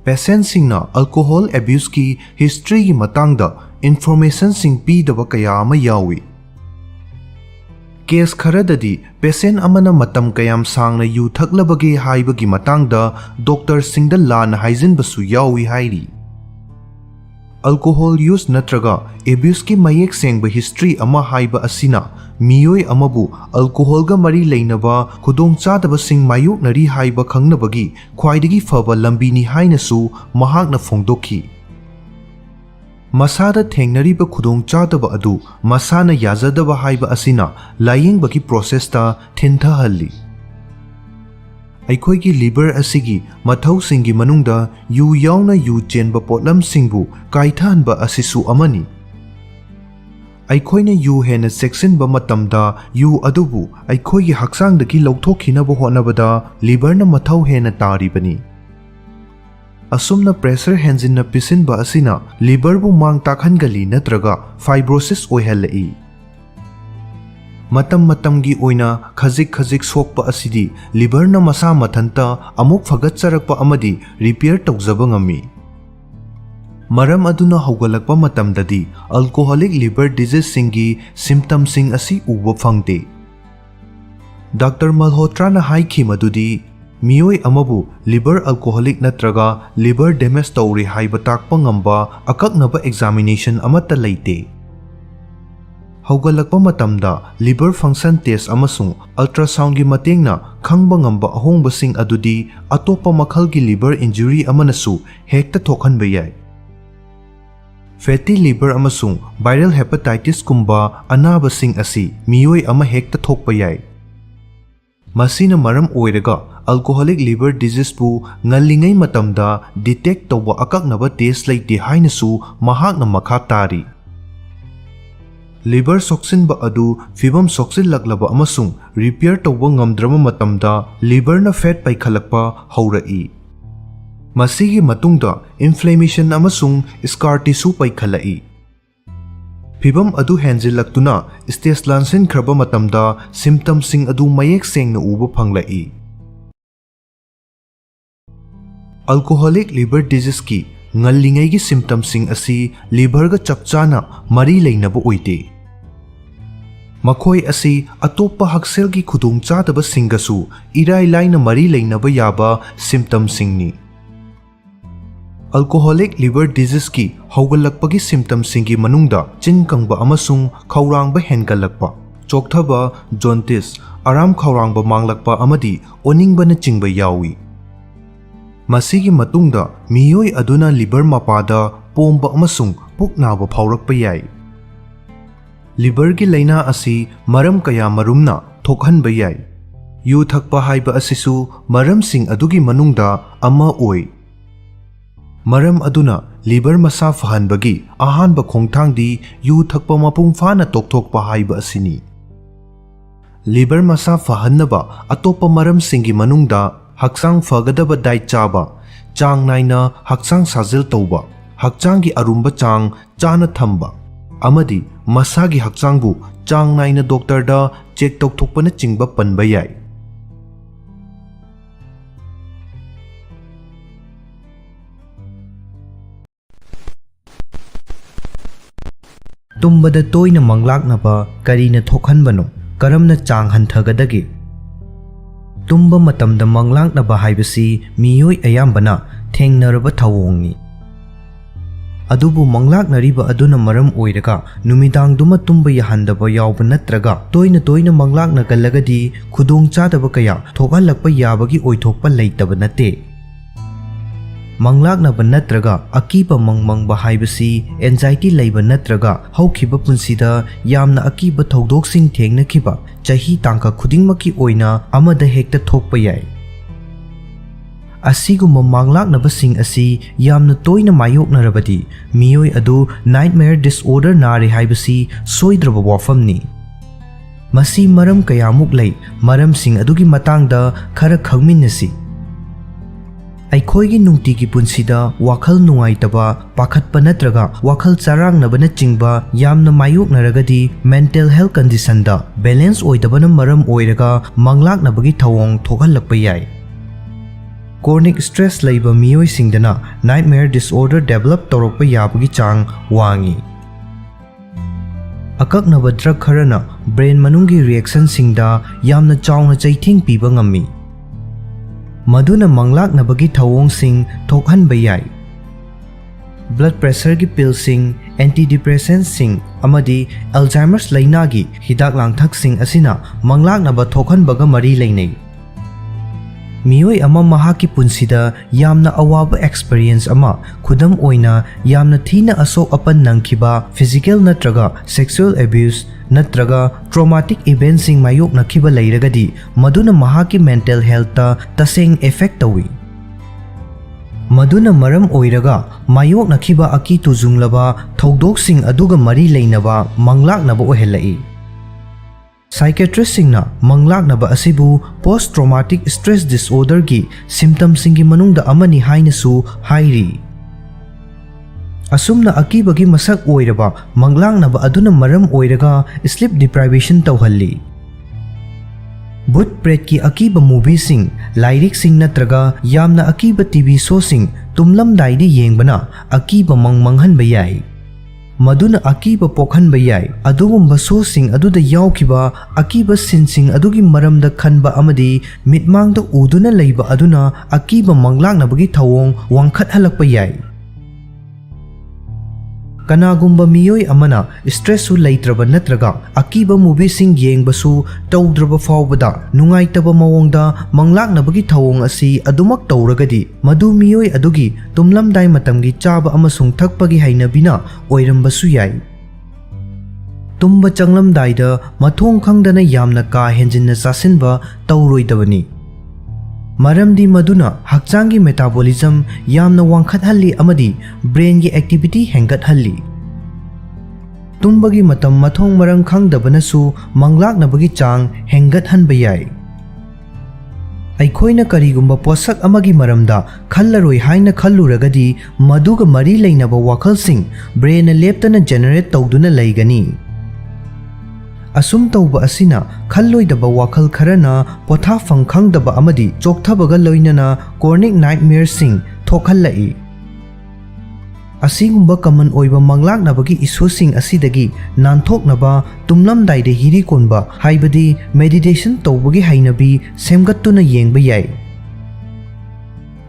पेशेंट सिंगना अल्कोहल एब्यूज की हिस्ट्री की मतंगदा इन्फॉर्मेशन सिंग पीदबा कया अमा यावी केस खरददी पेशेंट अमना मतम कयाम सांगना यू थकलबगे हाइबगी मतंगदा डॉक्टर सिंगदा लान हाइजिनबसु यावी हाइरी अल्कोहल यूज नत्रगा एब्यूज की मयेक सेंगबा हिस्ट्री अमा हाइबा असिना मियोय अमबु अल्कोहल गा मरी लेनबा खुदोंग चादबसिंग मायुकनरी हाइबा खंगनबगी ख्वाइदगी फबा लंबीनी हाइनसु महाकना फोंदोखी मसादा थेंगनरीबा खुदोंग चादबा अदु मसाना याजदबा हाइबा असिना लायेंगबगी प्रोसेसता थिनथहल्ली अखोई की लिवर असिगी मथौ सिंगी मनुंगदा यू यावना यू चेनबा पोटलम सिंगबु काइथानबा असिसु अमनी अखोइना यू हेना सेक्सिनबा मतमदा यू अदुबु अखोई हक्चांगदगी लौथोखिनबा होनबदा लिवरना मथौ हेना तारिबनी असुमना प्रेशर हेंजिनना पिसिनबा असिना लिवरबु मांग ताखनगली नत्रगा फाइब्रोसिस ओइहल्लई मतम की ओइना खजिक खजिक सोकपा असिदी लिवरना मसा मथंता अमुक फगतचरकपा अमदी रिपेयर तौजबा ngami मरम अदुना हौगलकपा मतमददी अल्कोहलिक लिवर डिजीज सिंगी सिम्टम सिंग असी उबा फंगते डॉक्टर मल्होत्रा हाइखि मदुदी मियोय अमबु लिवर अल्कोहलिक नत्रगा लिवर डैमेज तौरी हाइबा ताकपा ngamba अकक्नबा एग्जामिनेशन अमत्ता लेते हौगलकपा मतमदा लिवर फंक्शन टेस्ट अमसुंग अल्ट्रासाउंड की मतेंगना खंगबा ngamba अहोंगबसिंग अदुदी अतोपा मखल की लिवर इंजुरी अमनसु हेक्ता थोखनबा याय फैटी लिवर अमसुंग वायरल हेपेटाइटिस कुंबा अनाबसिंग असी मियोय अमा हेक्ता थोकपा याय मसीना मरम ओइरगा अल्कोहलिक लिवर डिजीज पु ngalingay matamda detect tawba akaknaba test leite hainasu mahakna makha tari liver सोक्सिनबा अदु फिबम सोक्सिलक्लबा अमसुंग रिपेयर तौबा ngamdraba matamda लिवरना फैट पाइखलकपा हौरई मसीगी मतुंगदा इन्फ्लेमेशन अमसुंग स्कार टिश्यू पाइखलई फिबम अदु हेंजिलक्तुना स्टेज लांसिनख्रबा मतमदा सिम्टम सिंग अदु मयेक सेंगना उबा फंगलई अल्कोहलिक लिवर डिजीज की ngalingay gi symptom sing asi liver ga chapchana mari leinaba oite makhoi asi atopa haksel gi khudung chadaba singasu irai laina mari leinaba yaba symptom singni alcoholic liver disease ki haugalakpagi symptom singi manungda chinkangba amasung khaurangba hengalakpa chokthaba jaundice aram khaurangba manglakpa amadi oningbana chingba yawi मसीगी मतुंगदा मियोय अदुना liver मपादा पोंबा अमसुंग पुकनाबा फावरकपा याय लिवर की लैना असी मरम कया मरुमना थोकहनबा याय यू थकपा हाइबा असिसु मरम सिंग अदुगी मनुंगदा अमा ओय मरम अदुना लिवर मसा फहनबगी अहानब खोंगथांगदी यू थकपा मपुंग फाना तोकथोकपा हाइबा असिनी। लिवर मसा फहन्नबा अतोप्पा मरम सिंगी मनुंगदा हक्चांग फगदबा डाइट चाबा, चांग नाइना हक्चांग साजिल तौबा, हक्चांगी अरुंबा चांग चाना थंबा, अमदी मसागी हक्चांगबु चांग नाइना डॉक्टरदा चेक तौथोकपना चिंगबा पनबा याय। तुम्बदा तोइना मंगलाकनबा करीना थोखनबनो, करमना चांग हंथगदगे। तुम्बा मतमदा मंगलाकनबा हाइबसी मियोय अयाम्बना थेंगनरबा थवोंगनी। अदुबु मंगलाकनरिबा अदुना मरम ओइरगा नुमिदांगदुमा तुम्बा याहंदबा यावबा नत्रगा तोइना तोइना मंगलाकनगलगदी खुदोंग चादबा कया थोकहलकपा याबगी ओइथोकपा लैतबा नते। मंगलाकनबा नत्रगा अकीबा मंगमंगबा हाइबसी एंजाइटी लैबा नत्रगा हौखिबा पुंसिदा यामना अकीबा थौदोकसिंग थेंगनखिबा चाही तांका खुदिंगमकी ओइना अमदा हेक्ता थोकपा याय। असिगुम्बा मंगलाकनबसिंग असि यामना तोइना मायोकनरबदी मियोय अदु नाइटमेयर डिसऑर्डर नारे हाइबसी सोइद्रबा वाफमनी। मसी मरम कयामुक लै, मरमसिंग अदुगी मतांगदा खरा खंगमिन्नसि। अखोइगी नुंगतिगी पुंसिदा वाखल नुंगाइतबा पाखतपा नत्रगा वाखल चारांगनबना चिंगबा यामना मायोकनरगदी मेंटल हेल्थ कंडीशनदा बैलेंस ओइदबना मरम ओइरगा मंगलाकनबगी थवोंग थोकहलकपा याय। क्रोनिक स्ट्रेस लैबा मियोइसिंगदना नाइटमेयर डिसऑर्डर डेवलप तौरकपा याबगी चांग वांगी। अकक्नबा ड्रग खरना ब्रेन मनुंगी रिएक्शनसिंगदा यामना चावना चैथिंग पीबा ngami। मधुना मंगलाकनबगी थवोंगसिंग थोकहनबा याय। ब्लड प्रेशर की पिलसिंग, एंटी डिप्रेसेंट्सिंग अमदी अल्जाइमर्स लैनागी हिदाक लांगथकसिंग असिना मंगलाकनबा थोकहनबगा मरी लैनै। मियोय अमा महाकी पुंसिदा यामना अवाबा एक्सपीरियंस अमा खुदम ओइना यामना थीना असोक अपन नंगखिबा फिजिकल नत्रगा सेक्सुअल एब्यूज नत्रगा ट्रॉमाटिक इवेंट्सिंग मायोकनखिबा लैरगदी मधुना महाकी मेंटल हेल्थ तसेंग इफेक्ट तौई। मधुना मरम ओइरगा मायोकनखिबा अकी तुजुंगलबा थौदोकसिंग अदुगा मरी लैनबा मंगलाकनबा ओहेलाई। साइकेट्रिस्टसिंगना मंगलाकनबा असिबु पोस्ट ट्रॉमाटिक स्ट्रेस डिसऑर्डर की सिम्पटम्ससिंगी मनुंगदा अमनी हाइनसु हाइरी। असुमना अकीबगी मसक ओइरबा मंगलाकनबा अदुना मरम ओइरगा स्लीप डिप्राइवेशन तौहल्ली। भूत प्रेत की अकीबा मूवीसिंग, लाइरिक्सिंग नत्रगा यामना अकीबा टीवी शोसिंग तुमलमदाइदि येंगबना अकीबा मंगमंगहनबा याय। मधुना अकीबा पोखहनबा याय। अदुगुम्बा शोसिंग अदुदा यावखिबा अकीबा सिनसिंग अदुगी मरमदा खनबा अमदी मिटमांगदा उदुना लैबा अदुना अकीबा मंगलाकनबगी थवोंग वांखतहलकपा याय। कनागुम्बा मियोय अमना स्ट्रेससु लैत्रबा नत्रगा अकीबा मूवीसिंग येंगबसु तौद्रबा फावबदा नुंगाइतबा मवोंगदा मंगलाकनबगी थवोंग असि अदुमक तौरगदी मधु मियोय अदुगी तुमलमदाइ मतमगी चाबा अमसुंग थकपगी हैनबिना ओइरमबसु याय। तुम्बा चंगलमदाइदा मथोंग खंगदना यामना का हेंजिनना चासिनबा तौरोइदबनी। मरमदी मधुना हक्चांगी मेटाबॉलिज्म यामना वांखतहल्ली अमदी ब्रेन की एक्टिविटी हेंगतहल्ली। तुम्बगी मतम मथोंग मरंग खंगदबनसु मंगलाकनबगी चांग हेंगतहनबा याय। अखोइना करीगुम्बा पोसक अमगी मरमदा खल्लरोइ हाइना खल्लुरगदी मधुगा मरी लैनबा वाखलसिंग ब्रेन लेप्तना जेनरेट तौदुना लैगनी। असुम तौबा असिना खल्लोइदबा वाखल खरना पोथाफंग खंगदबा अमदी चोकथबगा लोइनना क्रोनिक नाइटमेयरसिंग थोकहल्लाई। असिगुम्बा कमन ओइबा मंगलाकनबगी इशूसिंग असिदगी नानथोकनबा तुमलमदाइदे हिरी कोनबा हाइबदी मेडिटेशन तौबगी हाइनबी सेमगत्तुना येंगबा याय।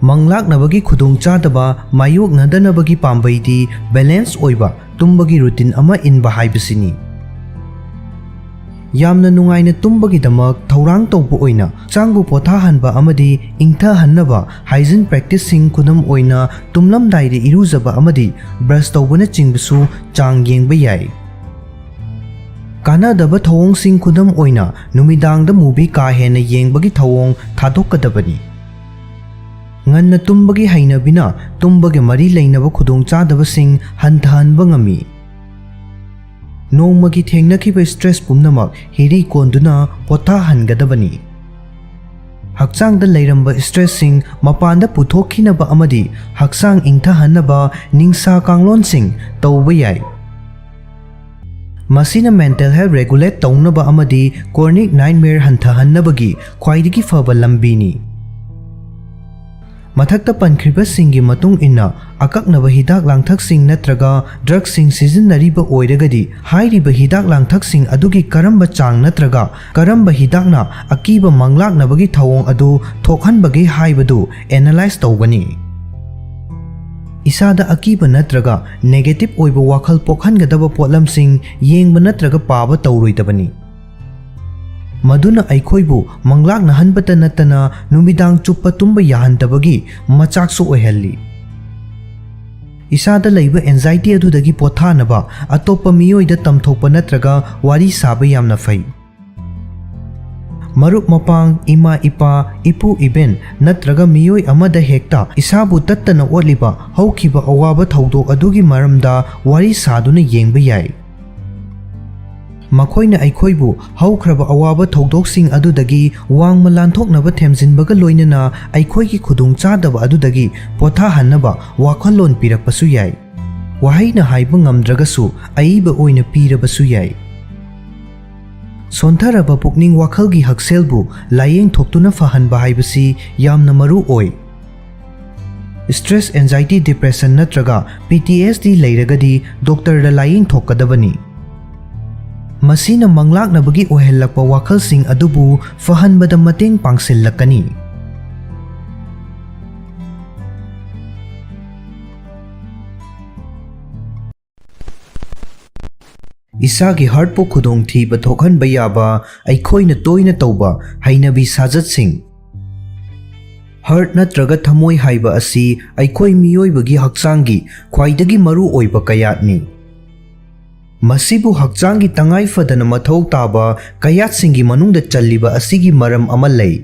मंगलाकनबगी खुदोंगचादबा मायोकनदनबगी पाम्बैदी बैलेंस ओइबा तुम्बगी रूटीन अमा इनबा हाइबसिनी। यामना नुंगाइना तुम्बगीदमक थौरांग तौबा ओइना चांगबु पोथाहनबा अमदी इंगथहनबा हाइजीन प्रैक्टिसिंग खुदम ओइना तुमलमदाइदे इरुजबा अमदी ब्रश तौबना चिंगबसु चांग येंगबा याय। कानादबा थौओंगसिंग खुदम ओइना नुमिदांगदा मूवी का हेना येंगबगी थौओंग थादोकदबनी। nganna tumbagi hainabina tumbagi mari leinaba khudongchadabasing hantahanba ngami. Nongmagi thengnakiba stress pumnamak hiri konduna pothahangadabani. Hakchangda leiramba stress sing mapanda puthokhinaba amadi hakchang ingthahanaba ningsa kanglonsing tawba yai. Masina mental health regulate taunaba amadi chronic nightmare hantahannabagi khwaidagi faba lambini. Mathakta pankhribasingi matung inna akaknaba hidak langthaksing natraga drugsing sizinariba oiragadi hairiba hidak langthaksing adugi karamba chang natraga karamba hidakna akiba manglaknabagi thawong adu thokhanbagi haibadu analyze tawgani. Isada akiba natraga negative oiba wakhal pokhangadaba potlamsing yengba natraga paba tawroidabani. Maduna aikhoibu manglakna hanbata natana numidang chuppa tumba yahantabagi machaksu oihalli. Isada laiba anxiety adudagi pothanaba atoppa miyoida tamthokpa natraga wari saba yamna fai. Marup mapang ima ipa ipu iben natraga miyoi amada hekta isabu tattana otliba haukiba awaba thawdok adugi maramda wari saduna yengba yai. Makoina aikhoibu haukraba awaba thawdoksing adudagi wangma lanthoknaba themjinbaga loinana aikhoigi khudongchadaba adudagi pothahanaba wakhalon pirakpasu yai. Wahaina haiba ngamdragasu aiba oina pirabasu yai. Sontharaba pukning wakhalgi hakselbu layeng thoktuna fahanba haibasi yamna maru oi. Stress, anxiety, depression natraga PTSD leiragadi doctor da layeng thokkadabani. Masina manglaknabagi ohellakpa wakhalsing adubu fahanbada mateng pangsillakani. Isagi heartpu khudongthiba thokhanba yaba aikhoina toina tawba hainabi sajatsing. Heart natraga thamoi haiba asi aikhoi miyoibagi hakchangi khwaidagi maru oiba kayatni. Masibu hakchangi tangai fadana mathau taba kayatsingi manungda challiba asigi maram ama lei.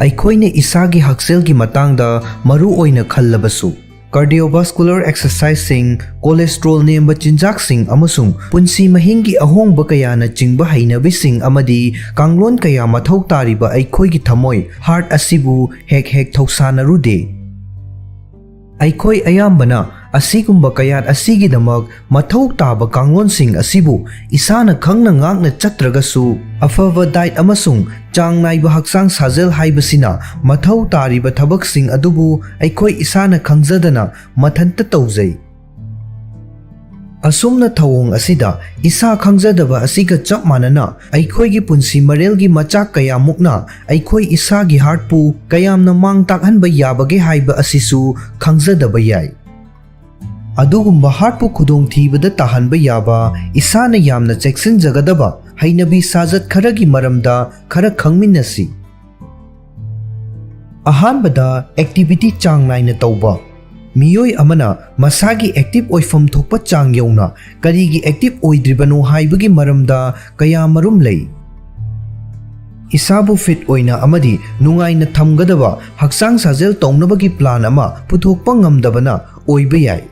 Aikhoine isagi hakselgi matangda maru oina khallabasu cardiovascular exercising, cholesterol nemba chinjaksing amasung punsi mahingi ahongba kayana chingba hainabising amadi kanglon kaya mathau tariba aikhoigi thamoi heart asibu hek thausannarude. Aikhoi ayambana asigumba kayat asigidamak mathau taba kanglonsing asibu isana khangna ngakna chatragasu afava diet amasung chang naiba hakchang sajel haibasina mathau tariba thabaksing adubu aikhoi isana khangjadana mathanta tawjai. Asumna thawong asida isa khangjadaba asiga chap manana aikhoigi punsi marelgi machak kaya mukna aikhoi isagi heartpu kayamna mang takhanba yabage haiba asisu khangjadaba yai. Adugumba heartpu khudongthibada tahanba yaba isana yamna cheksinjagadaba hainabi sajat kharagi maramda khara khangminnasi. Ahanbada activity chang naina tawba. Miyoi amana masagi active oifam thokpa chang yauna karigi active oidribano haibagi maramda kaya marum lei. Isabu fit oina amadi nungaina thamgadaba hakchang sajel tawnabagi plan ama puthokpa ngamdabana oiba yai.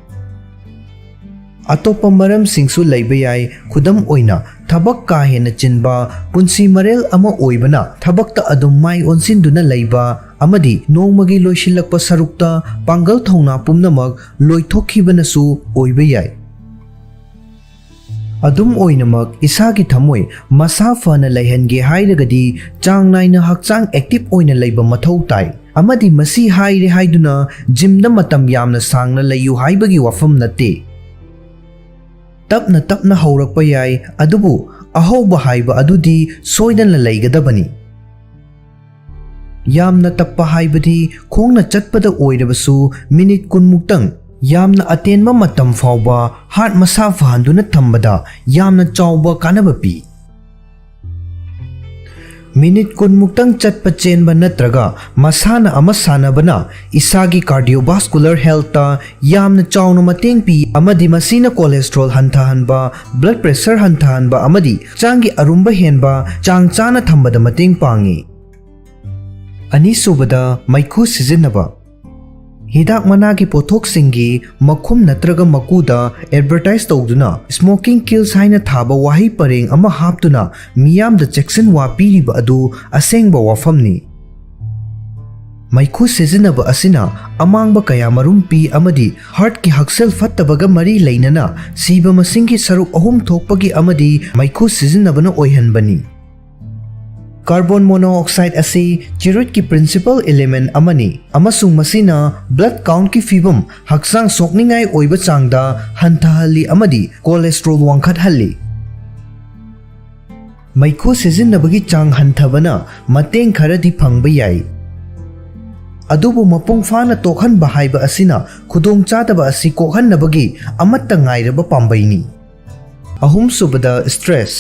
Atopa maram singsu leiba yai khudam oina thabak ka hena chinba punsi marel ama oibana thabakta adum mai onsinduna leiba amadi nongmagi loisilakpa sarukta pangal thongna pumnamak loithokkhibanasu oiba yai. Adum oinamak isagi thamoi masa fana leihange hairagadi chang naina hakchang active oina leiba mathau tai amadi masi haire haiduna gymda matam yamna sangna leiyu haibagi wafam natte. Tapna tapna haurakpa yai adubu ahauba haiba adudi soidana leigadabani. Yamna tappa haibadi khongna chatpada oirabasu minute kunmuktang yamna atenba matam fauba heart masa fahanduna thambada yamna chawba kanaba pi. Minute kunmuktang chatpa chenba natraga masana ama sanabana isagi cardiovascular health ta yamna chawna mateng pi amadi masina cholesterol hantahanba blood pressure hantahanba amadi changi arumba henba chang chana thambada mateng pangi. ꯑꯅꯤꯁꯨꯕꯗ ꯃꯩꯈꯨ ꯁꯤꯖꯤꯟꯅꯕ हिदाक मनागी पोथोक्सिंगी मखुम नत्रगा मकुदा advertise तौदुना smoking kills हाइना थाबा वाही परेंग अमा हापतुना मियामदा चेक्सन वा पीरिबा अदु असेंगबा वाफमनी मैखु सिजिनबा असिना अमांगबा कया मरुम P अमदी heart की हक्सेल फत्तबगा मरी लैनना सीबा मसिंगी सरुक अहुम थोकपगी अमदी मैखु सिजिनबना ओइहनबनी कार्बन मोनोऑक्साइड असी चिरुट की प्रिंसिपल एलिमेंट अमनी अमसुंग मसीना ब्लड काउंट की फिबम हक्सांग सोकनिंगाई ओइबा चांगदा हंथहल्ली अमदी कोलेस्ट्रॉल वांखटहल्ली मैखु सिजिनबगी चांग हंथबना मतेंग खरदी फंगबा याई अदुबु मपुंग फाना तोखहनबा हाइबा असिना खुदोंग चादबा असि कोखहनबगी अमत्ता ngairaba पाम्बैनी अहुम सुबदा स्ट्रेस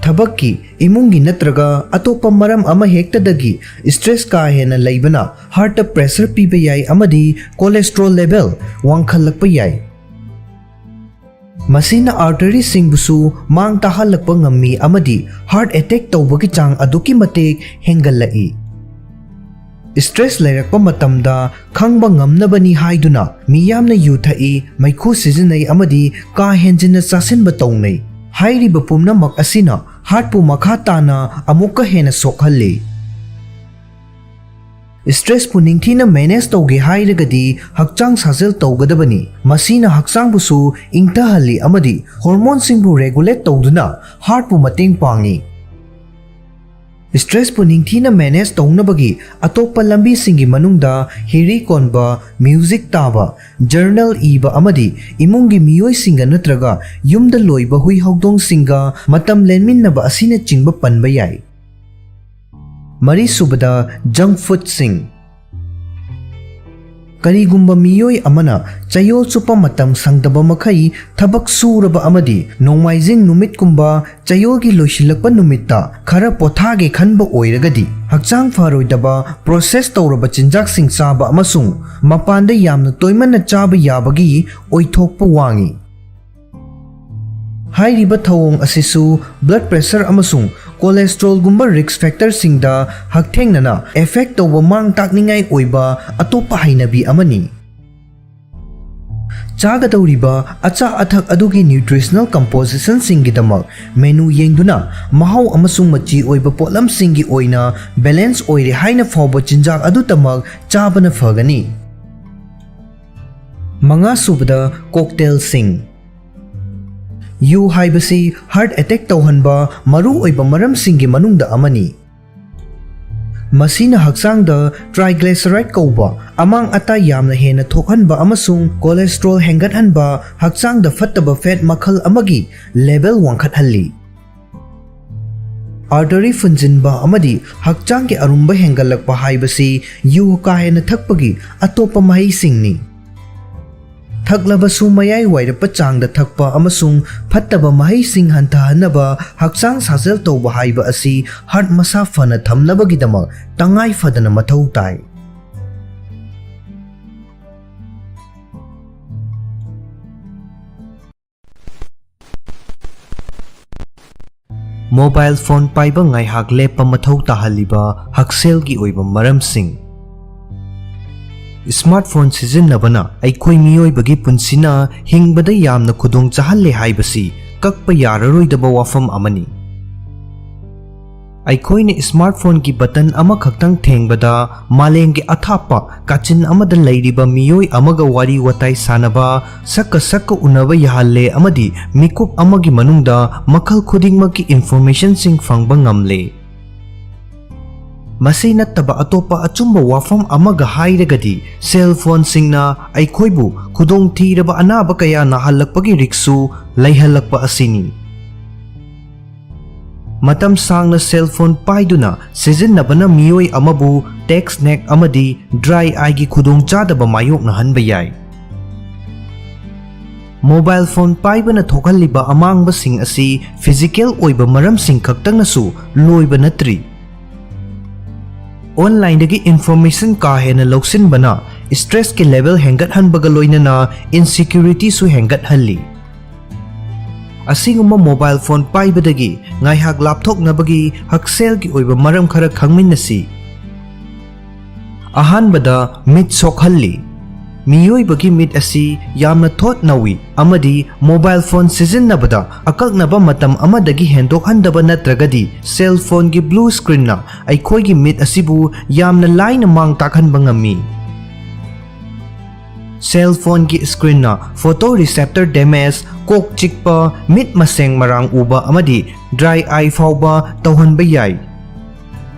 थबक्की इमुंगी नत्रगा अतोपा मरम अमा हेक्तदगी स्ट्रेस का हेना लैबना हार्ट प्रेशर पीबा याई अमदी कोलेस्ट्रॉल लेवल वांखलकपा याई मसीना आर्टरी सिंगबुसु मांग ताहलकपा ngami अमदी हार्ट अटैक तौबगी चांग अदुकी मतेक हेंगलई स्ट्रेस लेरकपा मतमदा खंगबा ngamnabani हाइदुना मियामना युथई मैखु सिजिनई अमदी का हेंजिना चासिनबा तौनै हाइरिबा पुमनमक असिना हार्टपु मखा ताना अमुक्का हेना सोखहल्ली स्ट्रेस पु निंगथीना मैनेज तौगे हाइरगदी हक्चांग साजेल तौगदबनी मसीना हक्चांगबुसु इंगथहल्ली अमदी हार्मोन सिंगबु रेगुलेट तौदुना हार्टपु मतेंग पांगी स्ट्रेस पु निंगथीना मैनेज तौनबगी अतोप्पा लंबी सिंगी मनुंगदा हिरी कोनबा म्यूजिक ताबा जर्नल इबा अमदी इमुंगी मियोय सिंगा नत्रगा युमदा लोइबा हुई हौदोंग सिंगा मतम लेनमिन्नबा असिना चिंगबा पनबा याई मरी सुबदा जंक फूड सिंग करीगुंबा मियोय अमना चयोल चुपा मतम संगदबा मखई थबक सूरबा अमदी नोंमाइजिंग नुमित कुंबा चयोगी लोइसिलकपा नुमित्ता खरा पोथागे खनबा ओइरगदी हक्चांग फरोइदबा प्रोसेस तौरबा चिंजाक सिंग चाबा अमसुंग मपानदा यामना तोइमना चाबा याबगी ओइथोकपा वांगी हाइरिबा थौंग असिसु ब्लड प्रेशर अमसुंग कोलेस्ट्रॉल गुंबा रिस्क फैक्टर सिंगदा हकथेंगना एफेक्ट तौबा मांग ताकनिंगाई ओइबा अतोपा हाइनबी अमनी चागदौरिबा अचा अथक अदुगी न्यूट्रिशनल कंपोजिशन सिंगिदमक मेनू येंगदुना महाउ अमसुंग मची ओइबा पोलम सिंगी ओइना बैलेंस ओइरे हाइना फौबा चिंजाक अदुतमक चाबना फगनी मंगा सुबदा कॉकटेल सिंग यू हाइबसी हार्ट अटैक तौहनबा मरु ओइबा मरम सिंगी मनुंगदा अमनी मसीना हक्चांगदा ट्राइग्लिसराइड कौबा अमांग अता यामना हेना थोकहनबा अमसुंग कोलेस्ट्रॉल हेंगतहनबा हक्चांगदा फत्तबा फैट मखल अमगी लेवल वांखतहल्ली आर्टरी फुंजिनबा अमदी हक्चांग के अरुंबा हेंगलकपा हाइबसी यू का हेना थकपगी अतोपा महई सिंगनी थकलबसु मयाई वाइरप चांगदा थकपा अमसुंग फत्तबा महई सिंग हंथहनबा हक्चांग साजेल तौबा हाइबा असि हार्ट मसा फना थमनबगिदमक तंगाई फदना मथौ ताई मोबाइल फोन पाइबा ngaihak lepa mathau tahaliba hakcel gi oiba maram sing smartphone सिजिन्नबना अखोई मियोइबगी पुंसिना हिंगबदा यामना खुदोंग चाहल्ले हाइबसी कक्पा याररोइदबा वाफम अमनी अखोइने स्मार्टफोन की बटन अमा खक्तंग थेंगबदा मालेंगे अथापा काचिन अमदा लैरिबा मियोइ अमगा वारी वताई सानबा सक्क उनबा याहल्ले अमदी मिकुप अमगी मनुंगदा मखल खुदिंगमकी इन्फॉर्मेशन सिंग फंगबा ngamle मसी नत्तबा अतोपा अचुंबा वाफम अमगा हाइरगदी सेल फोन सिंगना अखोइबु खुदोंग थीरबा अनाबा कया नाहल्लकपगी रिक्सु लैहल्लकपा असिनी मतम सांगना सेल फोन पाइदुना सिजिन्नबना मियोइ अमबु टेक्स्ट नेक अमदी ड्राई आईगी खुदोंग चादबा मायोकना हनबा याई मोबाइल फोन पाइबना थोकहल्लिबा अमांगबा सिंग असि फिजिकल ओइबा मरम सिंग खक्तंगनसु लोइबा नत्रि ऑनलाइन दगी इन्फॉर्मेशन का हेना लौसिन बना स्ट्रेस के लेवल हेंगत हनबगा लोइनना इनसिक्योरिटी सु हेंगत हल्ली असिगुम्बा मोबाइल फोन पाइबदगी ngaihak lapthok nabagi hakcel की ओइबा मरम खरा खंगमिनसी ꯑꯍꯥꯟꯕꯗ ꯃꯤꯠ ꯁꯣꯛꯍꯜꯂꯤ꯫ ꯃꯤꯑꯣꯏꯕꯒꯤ ꯃꯤꯠ ꯑꯁꯤ ꯌꯥꯝꯅ ꯊꯣꯠ ꯅꯧꯏ ꯑꯃꯗꯤ ꯃꯣꯕꯥꯏꯜ ꯐꯣꯟ ꯁꯤꯖꯤꯟꯅꯕꯗ ꯑꯀꯛꯅꯕ ꯃꯇꯝ ꯑꯃꯗꯒꯤ ꯍꯦꯟꯗꯣꯛꯍꯟꯗꯕ ꯅꯠꯇ꯭ꯔꯒꯗꯤ ꯁꯦꯜ ꯐꯣꯟꯒꯤ ꯕ꯭ꯂꯨ ꯁ꯭ꯀ꯭ꯔꯤꯟꯅ ꯑꯩꯈꯣꯏꯒꯤ ꯃꯤꯠ ꯑꯁꯤꯕꯨ ꯌꯥꯝꯅ ꯂꯥꯏꯅ ꯃꯥꯡ ꯇꯥꯛꯍꯟꯕ ꯉꯝꯃꯤ꯫ ꯁꯦꯜ ꯐꯣꯟꯒꯤ ꯁ꯭ꯀ꯭ꯔꯤꯟꯅ ꯐꯣꯇꯣ ꯔꯤꯁꯦꯞꯇꯔ ꯗꯦꯃꯦꯖ, ꯀꯣꯛ ꯆꯤꯛꯄ, ꯃꯤꯠ ꯃꯁꯦꯡ ꯃꯔꯥꯡ ꯎꯕ ꯑꯃꯗꯤ ꯗ꯭ꯔꯥꯏ ꯑꯥꯏ ꯐꯥꯎꯕ ꯇꯧꯍꯟꯕ ꯌꯥꯏ꯫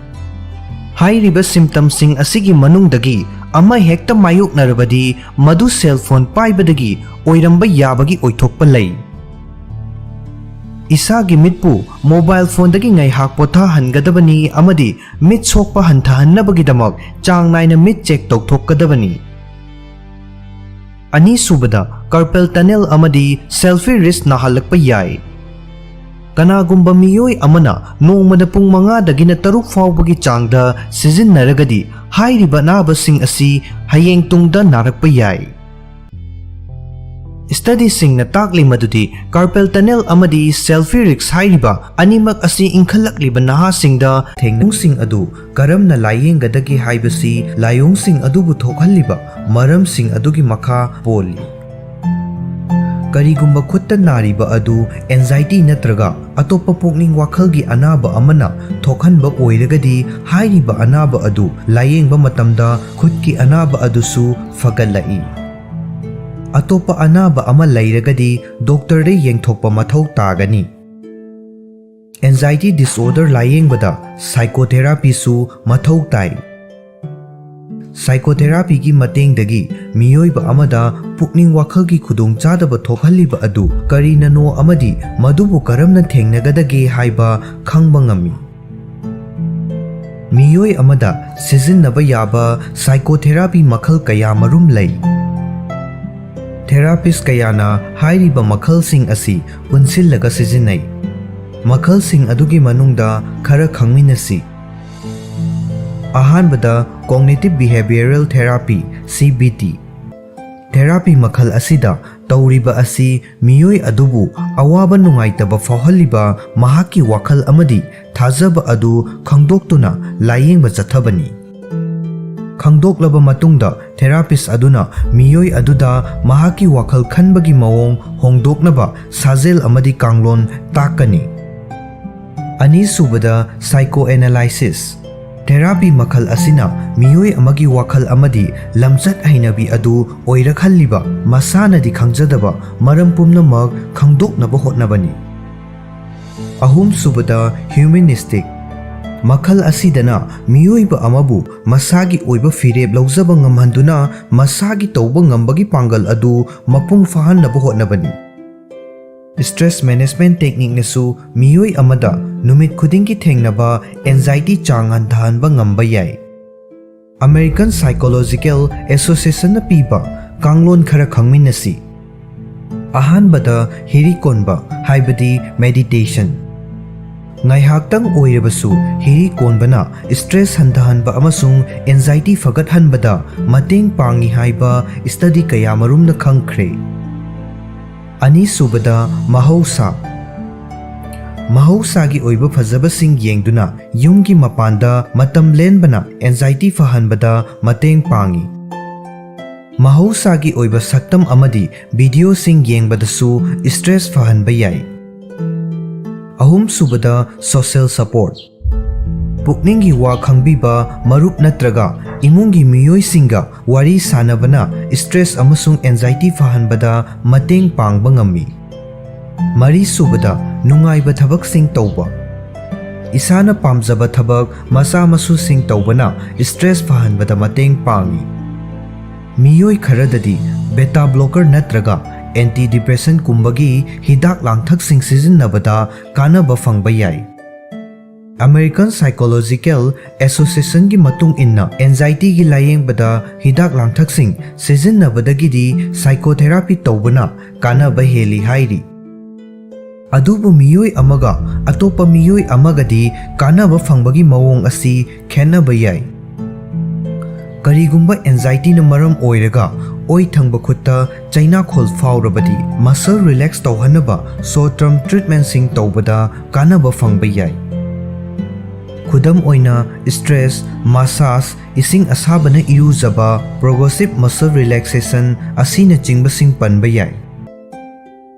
ꯍꯥꯏꯔꯤꯕ ꯁꯤꯝꯇꯝꯁꯤꯡ ꯑꯁꯤꯒꯤ ꯃꯅꯨꯡꯗꯒꯤ ꯑꯃ ꯍꯦꯛꯇ ꯃꯥꯌꯣꯛꯅꯔꯕꯗꯤ ꯃꯗꯨ ꯁꯦꯜ ꯐꯣꯟ ꯄꯥꯏꯕꯗꯒꯤ ꯑꯣꯏꯔꯝꯕ ꯌꯥꯕꯒꯤ ꯑꯣꯏꯊꯣꯛꯄ ꯂꯩ꯫ ꯏꯁꯥꯒꯤ ꯃꯤꯠꯄꯨ ꯃꯣꯕꯥꯏꯜ ꯐꯣꯟꯗꯒꯤ ꯉꯥꯏꯍꯥꯛ ꯄꯣꯊꯥꯍꯟꯒꯗꯕꯅꯤ ꯑꯃꯗꯤ ꯃꯤꯠ ꯁꯣꯛꯄ ꯍꯟꯊꯍꯟꯅꯕꯒꯤꯗꯃꯛ ꯆꯥꯡ ナꯏꯅ ꯃꯤꯠ ꯆꯦꯛ ꯇꯧꯊꯣꯛꯀꯗꯕꯅꯤ꯫ ꯑꯅꯤꯁꯨꯕꯗ ꯀꯥꯔꯄꯦꯜ ꯇꯅꯦꯜ ꯑꯃꯗꯤ ꯁꯦꯜꯐꯤ ꯔꯤꯁꯛ ꯅꯥꯍꯜꯂꯛꯄ ꯌꯥꯏ꯫ ꯀꯅꯥꯒꯨꯝꯕ ꯃꯤꯑꯣꯏ ꯑꯃꯅ ꯅꯣꯡꯃꯗ ꯄꯨꯡ 5ꯗꯒꯤꯅ 6 ꯐꯥꯎꯕꯒꯤ ꯆꯥꯡꯗ ꯁꯤꯖꯤꯟꯅꯔꯒꯗꯤ ꯍꯥꯏꯔꯤꯕ ꯑꯅꯥꯕꯁꯤꯡ ꯑꯁꯤ ꯍꯌꯦꯡ ꯇꯨꯡꯗ ꯅꯥꯔꯛꯄ ꯌꯥꯏ꯫ ꯁ꯭ꯇꯗꯤꯁꯤꯡꯅ ꯇꯥꯛꯂꯤ ꯃꯗꯨꯗꯤ ꯀꯥꯔꯄꯦꯜ ꯇꯅꯦꯜ ꯑꯃꯗꯤ ꯁꯦꯜꯐꯤ ꯔꯤꯁꯛ ꯍꯥꯏꯔꯤꯕ ꯑꯅꯤꯃꯛ ꯑꯁꯤ ꯏꯟꯈꯠꯂꯛꯂꯤꯕ ꯅꯍꯥꯁꯤꯡꯗ ꯊꯦꯡꯅꯕꯁꯤꯡ ꯑꯗꯨ ꯀꯔꯝꯅ ꯂꯥꯌꯦꯡꯒꯗꯒꯦ ꯍꯥꯏꯕꯁꯤ ꯂꯥꯏꯑꯣꯡꯁꯤꯡ ꯑꯗꯨꯕꯨ ꯊꯣꯛꯍꯜꯂꯤꯕ ꯃꯔꯝꯁꯤꯡ ꯑꯗꯨꯒꯤ ꯃꯈꯥ ꯄꯣꯜꯂꯤ꯫ ꯀꯔꯤꯒꯨꯝꯕ ꯈꯨꯠꯇ ꯅꯥꯔꯤꯕ ꯑꯗꯨ ꯑꯦꯟꯖꯥꯏꯇꯤ ꯅꯠꯇ꯭ꯔꯒ ꯑꯇꯣꯞꯄ ꯄꯨꯛꯅꯤꯡ ꯋꯥꯈꯜꯒꯤ ꯑꯅꯥꯕ ꯑꯃꯅ ꯊꯣꯛꯍꯟꯕ ꯑꯣꯏꯔꯒꯗꯤ ꯍꯥꯏꯔꯤꯕ ꯑꯅꯥꯕ ꯑꯗꯨ ꯂꯥꯌꯦꯡꯕ ꯃꯇꯝꯗ ꯈꯨꯠꯀꯤ ꯑꯅꯥꯕ ꯑꯗꯨꯁꯨ ꯐꯒꯠꯂꯛꯏ꯫ ꯑꯇꯣꯞꯄ ꯑꯅꯥꯕ ꯑꯃ ꯂꯩꯔꯒꯗꯤ ꯗꯣꯛꯇꯔꯗ ꯌꯦꯡꯊꯣꯛꯄ ꯃꯊꯧ ꯇꯥꯒꯅꯤ꯫ ꯑꯦꯟꯖꯥꯏꯇꯤ ꯗꯤꯁꯑꯣꯔꯗꯔ ꯂꯥꯌꯦꯡꯕꯗ ꯁꯥꯏꯀꯣꯊꯦꯔꯥꯄꯤꯁꯨ ꯃꯊꯧ ꯇꯥꯏ꯫ ꯁꯥꯏꯀꯣꯊꯦꯔꯥꯄꯤꯒꯤ ꯃꯇꯦꯡꯗꯒꯤ ꯃꯤꯑꯣꯏꯕ ꯑꯃꯗ ꯄꯨꯛꯅꯤꯡ ꯋꯥꯈꯜꯒꯤ ꯈꯨꯗꯣꯡꯆꯥꯗꯕ ꯊꯣꯛꯍꯜꯂꯤꯕ ꯑꯗꯨ ꯀꯔꯤꯅꯅꯣ ꯑꯃꯗꯤ ꯃꯗꯨꯕꯨ ꯀꯔꯝꯅ ꯊꯦꯡꯅꯒꯗꯒꯦ ꯍꯥꯏꯕ ꯈꯪꯕ ꯉꯝꯃꯤ꯫ ꯃꯤꯑꯣꯏ ꯑꯃꯗ ꯁꯤꯖꯤꯟꯅꯕ ꯌꯥꯕ ꯁꯥꯏꯀꯣꯊꯦꯔꯥꯄꯤ ꯃꯈꯜ ꯀꯌꯥꯃꯔꯨꯝ ꯂꯩ꯫ ꯊꯦꯔꯥꯄꯤꯁ ꯀꯌꯥꯅ ꯍꯥꯏꯔꯤꯕ ꯃꯈꯜꯁꯤꯡ ꯑꯁꯤ ꯄꯨꯟꯁꯤꯜꯂꯒ ꯁꯤꯖꯤꯟꯅꯩ꯫ ꯃꯈꯜꯁꯤꯡ ꯑꯗꯨꯒꯤ ꯃꯅꯨꯡꯗ ꯈꯔ ꯈꯪꯃꯤꯟꯅꯁꯤ꯫ ꯑꯍꯥꯟꯕꯗ ꯀꯣꯒꯅꯤꯇꯤꯚ ꯕꯤꯍꯦꯕꯤꯌꯔꯦꯜ ꯊꯦꯔꯥꯄꯤ (CBT) ꯊꯦꯔꯥꯄꯤ ꯃꯈꯜ ꯑꯁꯤꯗ ꯇꯧꯔꯤꯕ ꯑꯁꯤ ꯃꯤꯑꯣꯏ ꯑꯗꯨꯕꯨ ꯑꯋꯥꯕ ꯅꯨꯡꯉꯥꯏꯇꯕ ꯐꯥꯎꯍꯜꯂꯤꯕ ꯃꯍꯥꯛꯀꯤ ꯋꯥꯈꯜ ꯑꯃꯗꯤ ꯊꯥꯖꯕ ꯑꯗꯨ ꯈꯪꯗꯣꯛꯇꯨꯅ ꯂꯥꯌꯦꯡꯕ ꯆꯠꯊꯕꯅꯤ꯫ ꯈꯪꯗꯣꯛꯂꯕ ꯃꯇꯨꯡꯗ ꯊꯦꯔꯥꯄꯤꯁ ꯑꯗꯨꯅ ꯃꯤꯑꯣꯏ ꯑꯗꯨꯗ ꯃꯍꯥꯛꯀꯤ ꯋꯥꯈꯜ ꯈꯟꯕꯒꯤ ꯃꯑꯣꯡ ꯍꯣꯡꯗꯣꯛꯅꯕ ꯁꯥꯖꯦꯜ ꯑꯃꯗꯤ ꯀꯥꯡꯂꯣꯟ ꯇꯥꯛꯀꯅꯤ꯫ ꯑꯅꯤꯁꯨꯕꯗ ꯁꯥꯏꯀꯣꯑꯦꯅꯥꯂꯥꯏꯁꯤꯁ ꯊꯦꯔꯥꯄꯤ ꯃꯈꯜ ꯑꯁꯤꯅ ꯃꯤꯑꯣꯏ ꯑꯃꯒꯤ ꯋꯥꯈꯜ ꯑꯃꯗꯤ ꯂꯝꯆꯠ ꯍꯩꯅꯕꯤ ꯑꯗꯨ ꯑꯣꯏꯔꯛꯍꯜꯂꯤꯕ ꯃꯁꯥꯅꯗꯤ ꯈꯪꯖꯗꯕ ꯃꯔꯝ ꯄꯨꯝꯅꯃꯛ ꯈꯪꯗꯣꯛꯅꯕ ꯍꯣꯠꯅꯕꯅꯤ꯫ ꯑꯍꯨꯝꯁꯨꯕꯗ ꯍ꯭ꯌꯨꯃꯦꯅꯤꯁꯇꯤꯛ ꯃꯈꯜ ꯑꯁꯤꯗꯅ ꯃꯤꯑꯣꯏꯕ ꯑꯃꯕꯨ ꯃꯁꯥꯒꯤ ꯑꯣꯏꯕ ꯐꯤꯔꯦꯞ ꯂꯧꯖꯕ ꯉꯝꯍꯟꯗꯨꯅ ꯃꯁꯥꯒꯤ ꯇꯧꯕ ꯉꯝꯕꯒꯤ ꯄꯥꯡꯒꯜ ꯑꯗꯨ ꯃꯄꯨꯡ ꯐꯥꯍꯟꯅꯕ ꯍꯣꯠꯅꯕꯅꯤ꯫ ꯁ꯭ꯇ꯭ꯔꯦꯁ ꯃꯦꯅꯦꯖꯃꯦꯟꯠ ꯇꯦꯛꯅꯤꯛꯅꯁꯨ ꯃꯤꯑꯣꯏ ꯑꯃꯗ ꯅꯨꯃꯤꯠ ꯈꯨꯗꯤꯡꯒꯤ ꯊꯦꯡꯅꯕ ꯑꯦꯟꯖꯥꯏꯇꯤ ꯆꯥꯡ ꯍꯟꯊꯍꯟꯕ ꯉꯝꯕ ꯌꯥꯏ꯫ ꯑꯃꯦꯔꯤꯀꯟ ꯁꯥꯏꯀꯣꯂꯣꯖꯤꯀꯦꯜ ꯑꯦꯁꯣꯁꯤꯑꯦꯁꯟꯅ ꯄꯤꯕ ꯀꯥꯡꯂꯣꯟ ꯈꯔ ꯈꯪꯃꯤꯟꯅꯁꯤ꯫ ꯑꯍꯥꯟꯕꯗ ꯍꯤꯔꯤ ꯀꯣꯟꯕ ꯍꯥꯏꯕꯗꯤ ꯃꯦꯗꯤꯇꯦꯁꯟ ꯉꯥꯏꯍꯥꯛꯇꯪ ꯑꯣꯏꯔꯕꯁꯨ ꯍꯤꯔꯤ ꯀꯣꯟꯕꯅ ꯁ꯭ꯇ꯭ꯔꯦꯁ ꯍꯟꯊꯍꯟꯕ ꯑꯃꯁꯨꯡ ꯑꯦꯟꯖꯥꯏꯇꯤ ꯐꯒꯠꯍꯟꯕꯗ ꯃꯇꯦꯡ ꯄꯥꯡꯏ ꯍꯥꯏꯕ ꯁ꯭ꯇꯗꯤ ꯀꯌꯥꯃꯔꯨꯝꯅ ꯈꯪꯈ꯭ꯔꯦ꯫ ꯑꯅꯤꯁꯨꯕꯗ ꯃꯍꯧꯁꯥꯒꯤ ꯑꯣꯏꯕ ꯐꯖꯕꯁꯤꯡ ꯌꯦꯡꯗꯨꯅ ꯌꯨꯝꯒꯤ ꯃꯄꯥꯟꯗ ꯃꯇꯝ ꯂꯦꯟꯕꯅ ꯑꯦꯟꯖꯥꯏꯇꯤ ꯐꯍꯟꯕꯗ ꯃꯇꯦꯡ ꯄꯥꯡꯏ꯫ ꯃꯍꯧꯁꯥꯒꯤ ꯑꯣꯏꯕ ꯁꯛꯇꯝ ꯑꯃꯗꯤ ꯚꯤꯗꯤꯑꯣꯁꯤꯡ ꯌꯦꯡꯕꯗꯁꯨ ꯁ꯭ꯇ꯭ꯔꯦꯁ ꯐꯍꯟꯕ ꯌꯥꯏ꯫ ꯑꯍꯨꯝꯁꯨꯕꯗ ꯁꯣꯁꯤꯌꯦꯜ ꯁꯄꯣꯔꯠ ꯄꯨꯛꯅꯤꯡꯒꯤ ꯋꯥ ꯈꯪꯕꯤꯕ ꯃꯔꯨꯞ ꯅꯠꯇ꯭ꯔꯒ ꯏꯃꯨꯡꯒꯤ ꯃꯤꯑꯣꯏꯁꯤꯡꯒ ꯋꯥꯔꯤ ꯁꯥꯅꯕꯅ ꯁ꯭ꯇ꯭ꯔꯦꯁ ꯑꯃꯁꯨꯡ ꯑꯦꯟꯖꯥꯏꯇꯤ ꯐꯍꯟꯕꯗ ꯃꯇꯦꯡ ꯄꯥꯡꯕ ꯉꯝꯃꯤ꯫ ꯃꯔꯤꯁꯨꯕꯗ ꯅꯨꯡꯉꯥꯏꯕ ꯊꯕꯛꯁꯤꯡ ꯇꯧꯕ ꯏꯁꯥꯅ ꯄꯥꯝꯖꯕ ꯊꯕꯛ ꯃꯆꯥ ꯃꯁꯨꯁꯤꯡ ꯇꯧꯕꯅ ꯁ꯭ꯇ꯭ꯔꯦꯁ ꯐꯍꯟꯕꯗ ꯃꯇꯦꯡ ꯄꯥꯡꯏ꯫ ꯃꯤꯑꯣꯏ ꯈꯔꯗꯗꯤ ꯕꯦꯇꯥ ꯕ꯭ꯂꯣꯀꯔ ꯅꯠꯇ꯭ꯔꯒ ꯑꯦꯟꯇꯤ ꯗꯤꯄ꯭ꯔꯦꯁꯟꯠꯀꯨꯝꯕꯒꯤ ꯍꯤꯗꯥꯛ ꯂꯥꯡꯊꯛꯁꯤꯡ ꯁꯤꯖꯤꯟꯅꯕꯗ ꯀꯥꯟꯅꯕ ꯐꯪꯕ ꯌꯥꯏ꯫ ꯑꯃꯦꯔꯤꯀꯟ ꯁꯥꯏꯀꯣꯂꯣꯖꯤꯀꯦꯜ ꯑꯦꯁꯣꯁꯤꯑꯦꯁꯟꯒꯤ ꯃꯇꯨꯡ ꯏꯟꯅ ꯑꯦꯟꯖꯥꯏꯇꯤꯒꯤ ꯂꯥꯌꯦꯡꯕꯗ ꯍꯤꯗꯥꯛ ꯂꯥꯡꯊꯛꯁꯤꯡ ꯁꯤꯖꯤꯟꯅꯕꯗꯒꯤꯗꯤ ꯁꯥꯏꯀꯣꯊꯦꯔꯥꯄꯤ ꯇꯧꯕꯅ ꯀꯥꯟꯅꯕ ꯍꯦꯜꯂꯤ ꯍꯥꯏꯔꯤ꯫ ꯑꯗꯨꯕꯨ ꯃꯤꯑꯣꯏ ꯑꯃꯒ ꯑꯇꯣꯞꯄ ꯃꯤꯑꯣꯏ ꯑꯃꯒꯗꯤ ꯀꯥꯟꯅꯕ ꯐꯪꯕꯒꯤ ꯃꯑꯣꯡ ꯑꯁꯤ ꯈꯦꯠꯅꯕ ꯌꯥꯏ꯫ ꯀꯔꯤꯒꯨꯝꯕ ꯑꯦꯟꯖꯥꯏꯇꯤꯅ ꯃꯔꯝ ꯑꯣꯏꯔꯒ ꯑꯣꯏ ꯊꯪꯕ ꯈꯨꯠꯇ ꯆꯩꯅꯥꯈꯣꯜ ꯐꯥꯎꯔꯕꯗꯤ ꯃꯁꯜ ꯔꯤꯂꯦꯛꯁ ꯇꯧꯍꯟꯅꯕ ꯁꯣꯔꯠ ꯇꯔꯝ ꯇ꯭ꯔꯤꯠꯃꯦꯟꯠꯁꯤꯡ ꯇꯧꯕꯗ ꯀꯥꯟꯅꯕ ꯐꯪꯕ ꯌꯥꯏ꯫ Khudam oina stress, massage, ising asabana iruzaba, progressive muscle relaxation asina chingbasing panba yai.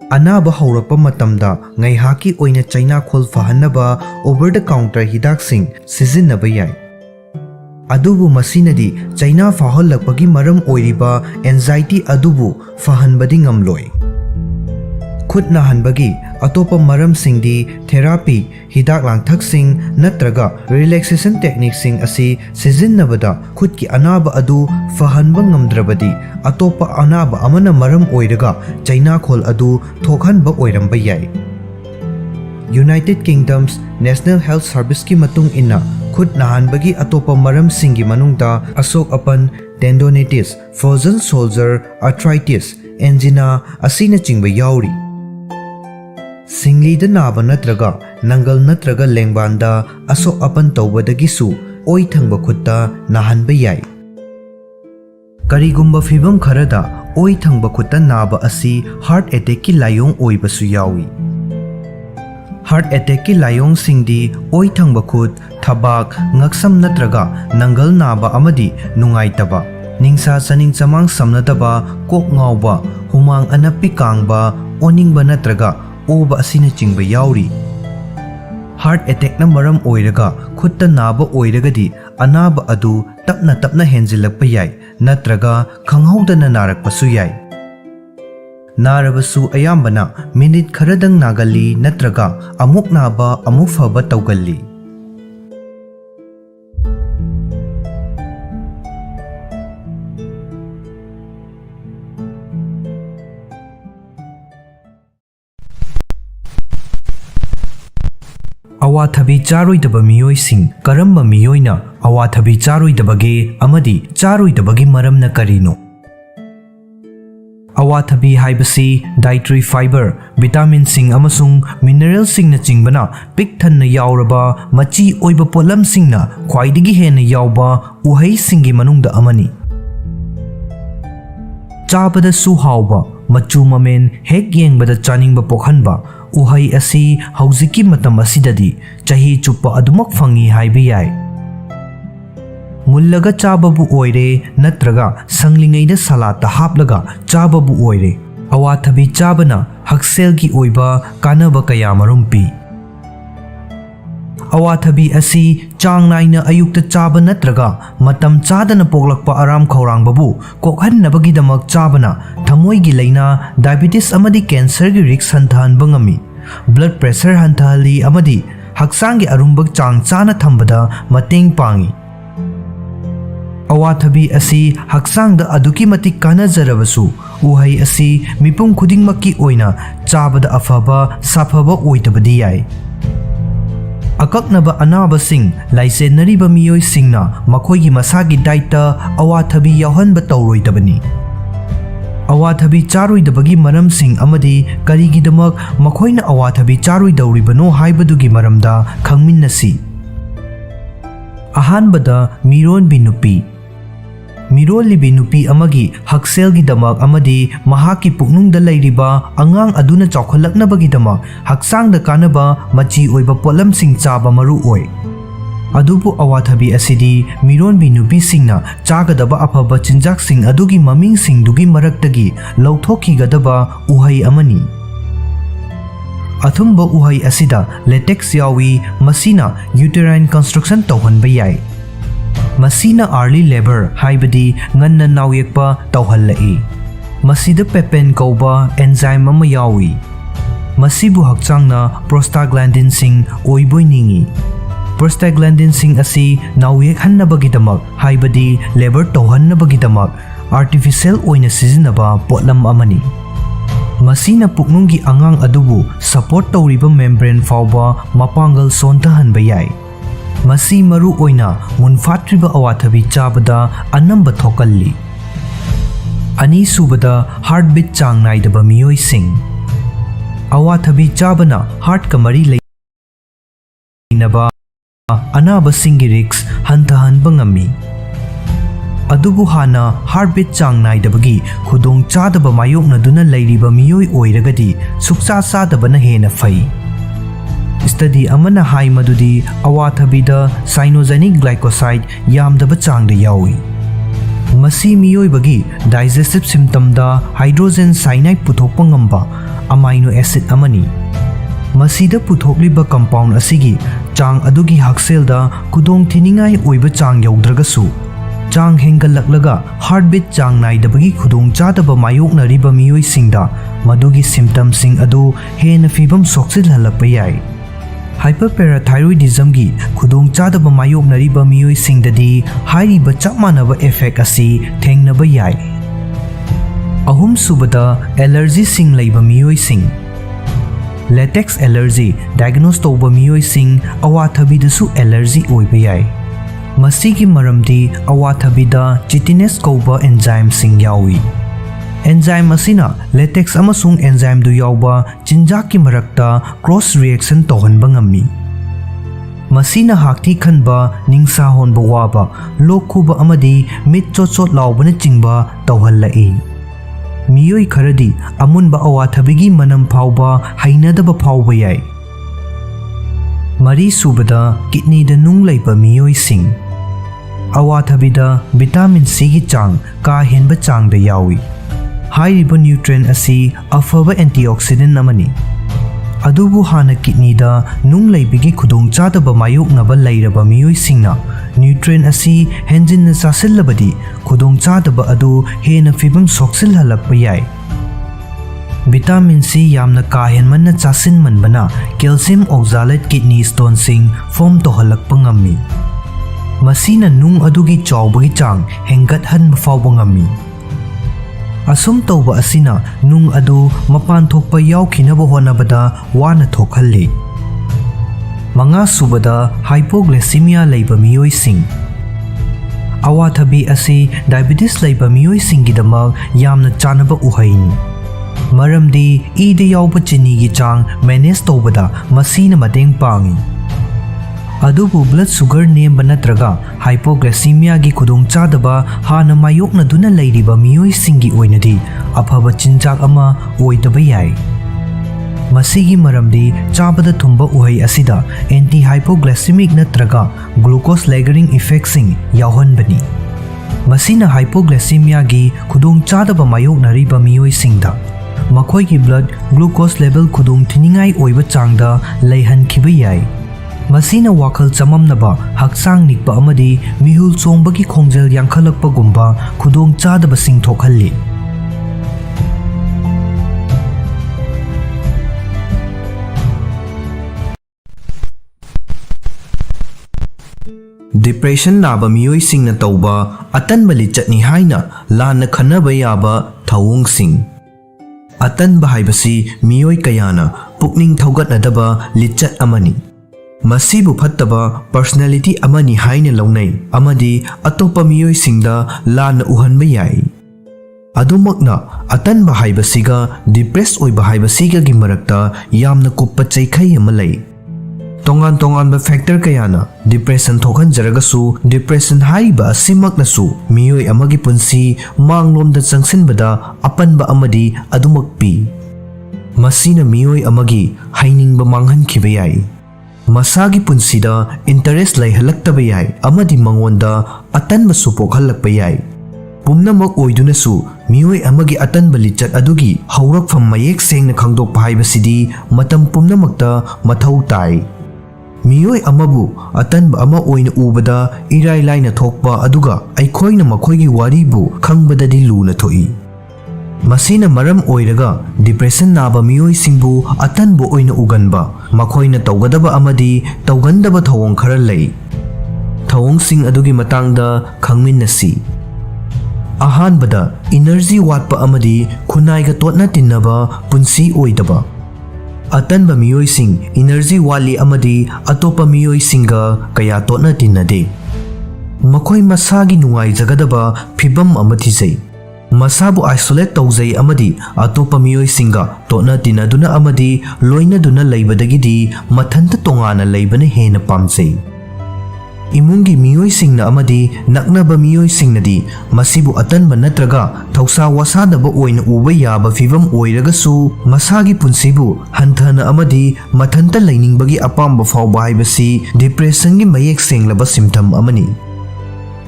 Anaba haurapa matamda ngaihaki oina China khol fahanaba over the counter hidaksing sizinaba yai. Adubu masinadi China fahollakpagi maram oiriba anxiety adubu fahanbadi ngamloi. Khut nahanbagi atopa maram singdi therapy hidak langthaksing natraga relaxation technique sing asi sizinnabada khut ki anaba adu fahanba ngamdrabadi atopa anaba amana maram oiraga China khol adu thokhanba oiramba yai. United Kingdom's National Health Service ki matung inna khut nahanbagi atopa maram singi manungda asok apan tendonitis, frozen shoulder, arthritis, angina asina chingba yauri. Singlida naba natraga nangal natraga lengbanda asok apan tawbadagisu oi thangba khutta nahanba yai. Karigumba fibam kharada oi thangba khutta naba asi heart attack ki layong oibasu yawi. Heart attack ki layong singdi oi thangba khut, thabak, ngaksam natraga nangal naba amadi nungaitaba, ningsa saning chamang samnadaba, kok ngauba, humang anapi kangba, oningba natraga oba asina chingba yauri. Heart attack na maram oiraga khutta naba oiragadi anaba adu tapna henjilakpa yai natraga khanghaudana narakpasu yai. Narabasu ayambana minute kharadang nagali natraga amuk naba amuk faba tawgalli. Awathabi charoidaba miyoising karamba miyoina awathabi charoidabage amadi charoidabagi maramna karino. Awathabi haibasi dietary fiber, vitamin sing amasung mineral sing na chingbana pik thanna yauraba machi oiba polam sing na khwaidigi hena yauba uhai singi manungda amani. Chabada su hauba machu mamen hek yengbada chaningba pokhanba uhai asi hauziki matam asidadi chahi chupa adumak fangi haibi yai. Mullaga chababu oire natraga sanglingaida salata haplaga chababu oire awathabi chabana haksel ki oiba kanaba kaya marumpi. Awathabi asi chang naina ayukta chaba natraga matam chadana poglakpa aram khaurang babu kokhanabagi damak chabana thamoigi laina diabetes amadi cancer gi risk hanthanba ngami, blood pressure hanthali amadi haksangi arumbak chang chana thambada mateng pangi. Awathabi asi haksangda aduki matik kanajarabasu uhai asi mipum khudingmakki oina chabada afaba safaba oitabadi yai. Akaknaba anabasing laisenariba miyoi singna makhoigi masagi daita awathabi yauhanba tawroidabani. Awathabi charoidabagi maram sing amadi karigidamak makhoina awathabi charoidawribano haibadugi maramda khangminnasi. Ahanbada miron binupi Miroli binupi amagi hakselgi damak amadi mahaki puknungda lairiba angang aduna chawkhalaknabagi damak haksangda kanaba machi oiba polam sing chaba maru oi. Adubu awathabi asidi miron binupi singna chagadaba afaba chinjak sing adugi maming sing dugi maraktagi lauthokhigadaba uhai amani. Athumba uhai asida latex yawi masina uterine construction tawhanba yai. Masina early labor haibadi nganna nawyekpa tawhallai. Masida pepen kauba enzyme ama yawi. Masibu hakchangna prostaglandin sing oiboi ningi. Prostaglandin sing asi nawyek hannabagidamak haibadi labor tawhannabagidamak artificial oina sizinaba potlam amani. Masina puknunggi angang adubu support tawriba membrane fauba mapangal sontahanba yai. Masi maru oina munfatriba awathabi chabada anamba thokalli. Ani subada heartbeat chang naidaba miyoi sing. Awathabi chabana heart kamari lainaba anaba singi risk hantahanba ngami. Adubu hana heartbeat chang naidabagi khudong chadaba mayoknaduna lairiba miyoi oiragadi suksa sadabana hena fai. Study amana hai madudi awathabida cyanogenic glycoside yamdaba changda yawi. Masi miyoibagi digestive symptom da hydrogen cyanide puthokpa ngamba amino acid amani. Masida puthokliba compound asigi chang adugi haksel da kudong thiningai oiba chang yaudragasu chang hengalaklaga heartbeat chang naidabagi khudong chadaba mayoknariba miyoi singda madugi symptoms sing adu hena fibam soksil halakpa yai. Hyperparathyroidism gi khudong chadaba mayoknariba miyoi singdadi hairiba chap manaba effect asi thengnaba yai. Ahum subada allergy sing leiba miyoi sing. Latex allergy diagnose tauba miyoi sing awathabidasu allergy oiba yai. Masigi maramdi awathabida chitinase kauba enzyme sing yawi. Enzyme asina latex amasung enzyme du yauba chinjak ki marakta cross reaction tohanba ngami. Masina hakthi khanba ningsa honba waba lokhuba amadi mit chot laubana chingba tawhallai. Miyoi kharadi amunba awathabigi manam phauba hainadaba phauba yai. Mari subada kidney da nung leiba miyoi sing. Awathabida vitamin C gi chang ka henba chang da yawi. Hairiba nutrient asi afaba antioxidant amani. Adubu hana kidney da nung leibigi khudong chadaba mayoknaba leiraba miyoi singna nutrient asi henjin na chasillabadi khudong chadaba adu hena fibam soksil halakpa yai. Vitamin C yamna kahen manna chasin manbana calcium oxalate kidney stone sing form to halakpa ngami. Masina nung adugi chawbagi chang hengat han mafawba ngami. Asum tauba asina nung adu mapan thokpa yaukhinaba honabada wana thokhalli. Manga subada hypoglycemia leiba miyoi sing. Awathabi asi diabetes leiba miyoi singidamak yamna chanaba uhaini. Maramdi ida yauba chini gi chang manage taubada masina mateng pangi. Adubu blood sugar nemba natraga hypoglycemia gi khudong chadaba hana mayokna duna leiriba miyoi singi oinadi afaba chinjak ama oidaba yai. Masigi maramdi chabada thumba uhai asida anti hypoglycemic natraga glucose lowering effect sing yauhanbani. Masina hypoglycemia gi khudong chadaba mayoknariba miyoi singda makhoi gi blood glucose level khudong thiningai oiba changda leihan khiba yai. Masina wakal chamamnaba hakchang nikpa amadi mihul chongbagi khongjel yankhalakpa gumba khudong chadaba sing thokhalli. Depression naba miyoi singna tauba atanba lichatni haina lana khanaba yaba thawung sing. Atanba haibasi miyoi kayana pukning thaugatnadaba lichat amani. Masibu phattaba personality amani haina launai amadi atopa miyoi singda lana uhanba yai. Adumakna atanba haibasiga depressed oiba haibasiga gi marakta yamna kuppa chaikhai ama lei. Tongan ba factor kayana depression thokhan jaragasu depression haiba asimaknasu miyoi amagi punsi manglomda changsinbada apanba amadi adumakpi. Masina miyoi amagi hainingba manghan khiba yai. Masagi punsida interest lai halaktaba yai amadi mangonda atanba supok halakpa yai. Pumnamak oidunasu miyoi amagi atanba lichat adugi haurakfam mayek sengna khangdokpa haibasidi matam pumnamakta mathau tai. Miyoi amabu atanba ama oina ubada irai laina thokpa aduga aikhoina makhoigi waribu khangbadadi luna thoi. Masina maram oiraga depression naba miyoi singbu atanbo oina uganba makhoina tawgadaba amadi tawgandaba thawong khara lei. Thawong sing adugi matangda khangminnasi. Ahanbada energy watpa amadi khunaiga totna tinnaba punsi oidaba. Atanba miyoi sing energy wali amadi atopa miyoi singa kaya totna tinnade. Makhoi masagi nungai jagadaba phibam amathijai. Masabu isolate tauzai amadi atopa miyoi singa totna tinaduna amadi loina duna leibadagidi mathanta tongana leibana hena pamsei. इमुंगी मियोइसिंगना अमदी नक्नबा मियोइसिंगनदी मसिबु अतनबा नत्रगा थौसा वसादबा ओइना उबा याबा फिवम ओइरगसु मसागी पुंसिबु हंथना अमदी मथंता लैनिंगबगी अपाम्बा फावबा हाइबसी डिप्रेशनगी मयेक सेंगलबा symptom अमनी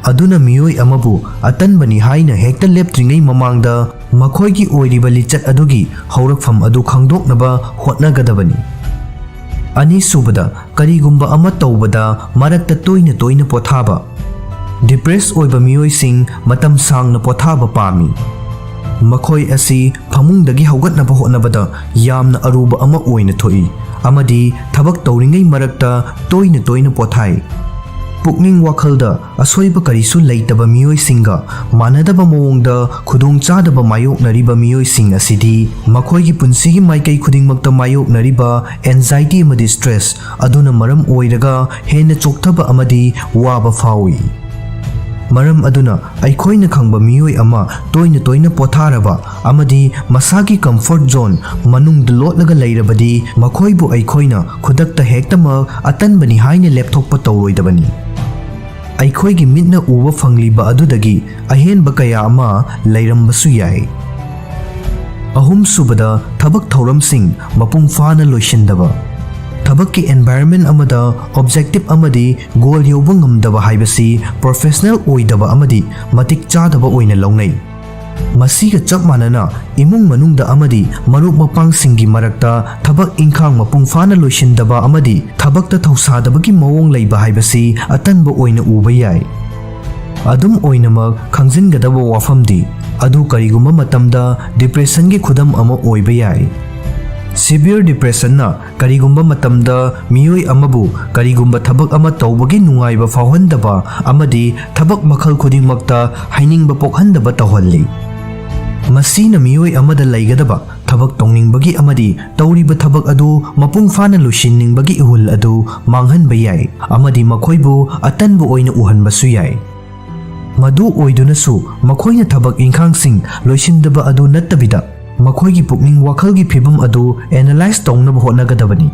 अदुना मियोइ अमबु अतनबनी हाइना हेक्ता लेप्त्रिंगै ममांगदा मखोइगी ओइरिबा लिचत अदुगी हौरकफम अदु खंगदोकनबा होटनगदबनी अनीसुबदा करीगुंबा अमा तौबदा मरक्ता तोइना तोइना पोथाबा depress ओइबा मियोइसिंग मतम सांगना पोथाबा पामी मखोइ असि फमुंगदगी हौगतनबा होटनबदा यामना Aruba अमा ओइना थोइ अमदी थबक तौरिंगै मरक्ता तोइना तोइना पोथाइ पुकनिंग वाखलदा असोइबा करिसु लैतबा मियोइसिंगा मानदबा मोंगदा खुदोंग चादबा मायोकनरिबा मियोइसिंग असिदी मखोइगी पुंसिगी माइकै खुदिंगमक्ता मायोकनरिबा anxiety अमदी stress अदुना मरम ओइरगा हेन्ना चोक्थबा अमदी वाबा फावी मरम अदुना अइखोइना खंगबा मियोइ अमा तोइना तोइना पोथारबा अमदी मसागी कंफर्ट जोन मनुंगद लोटलगा लैरबदी मखोइबु अइखोइना खुदक्ता हेक्तमक अतनबनी हाइना लेपथोकपा तौरोइदबनी अइखोइगी मिटना उबा फंगलिबा अदुदगी अहेनबा कया अमा लैरंबसु याइ अहुम सुबदा थबक थौरमसिंग मपुंग फाना लोइसिनदबा थबक की एनवायरनमेंट अमदा ऑब्जेक्टिव अमदी गोल यौबा ngamdaba हाइबसी प्रोफेशनल ओइदबा अमदी मतिक चादबा ओइना लौनै मसीगा चप मानना इमुंग मनुंगदा अमदी मरुप मपांगसिंगी मरक्ता थबक इंखांग मपुंग फाना लोइसिनदबा अमदी थबकता थौसादबगी मवोंग लैबा हाइबसी अतनबा ओइना उबा याइ अदुम ओइनमक खंजिनगदबा वाफमदी अदु करिगुमा मतमदा डिप्रेशनगी खुदम अमा ओइबा याइ सिवियर डिप्रेशन ना करीगुंबा मतमदा मियोइ अमबु करीगुंबा थबक अमा तौबगी नुंगाइबा फावहनदबा अमदी थबक मखल खुदिंगमक्ता हाइनिंगबा पोखहनदबा तौहल्ली मसीना मियोइ अमदा लैगदबा थबक तौनिंगबगी अमदी तौरिबा थबक अदु मपुंग फाना लुसिननिंगबगी इहुल अदु मांगहनबा याइ अमदी मखोइबु अतनबु ओइना उहनबसु याइ मदु ओइदुनसु मखोइना थबक इंखांगसिंग लोइसिनदबा अदु नत्तबिदा मखोइगी पुकनिंग वाखलगी फिबम अदु एनालाइज तौनब होटनगदबनी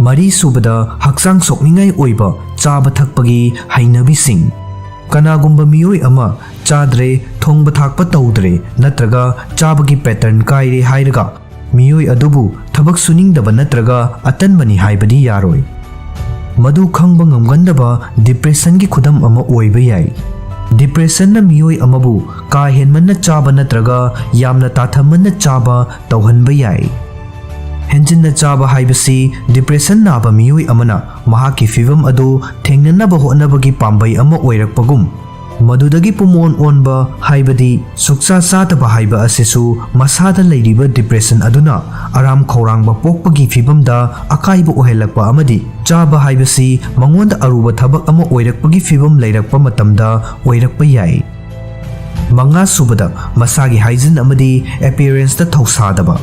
मरी सुबदा हक्चांग सोकनिंगाई ओइबा चाबा थकपगी हाइनबिसिंग कनागुंबा मियोइ अमा चाद्रे थोंगबा थाकपा तौद्रे नत्रगा चाबगी पैटर्न काइरे हाइरगा मियोइ अदुबु थबक सुनिंगदबा नत्रगा अतनबनी हाइबदी यारोइ मदु खंगबा ngamgandaba डिप्रेशनगी खुदम अमा ओइबा याइ डिप्रेशन ना मियोइ अमबु का हेनमन चाबा नत्रगा यामना ताथमन चाबा तौहनबा याइ हेंजिन चाबा हाइबसी डिप्रेशन नाबा मियोइ अमना महाकी फिवम अदु थेंगननबा होनबगी पांबै अमा ओइरकपगुम मदुदगी पुमोन ओनबा हाइबदी सुक्सा सातबा हाइबा असेसु मसादा लैरिबा डिप्रेशन अदुना आराम खौरांबा पोकपगी फिबमदा अकाइबा ओहेलकपा अमदी चाबा हाइबसी मंगोंदा अरुबा थबक अमा ओइरकपगी फिबम लैरकपा मतमदा ओइरकपा याइ मंगा सुबदा मसागी हाइजिन अमदी अपीयरेंस दा थौसादबा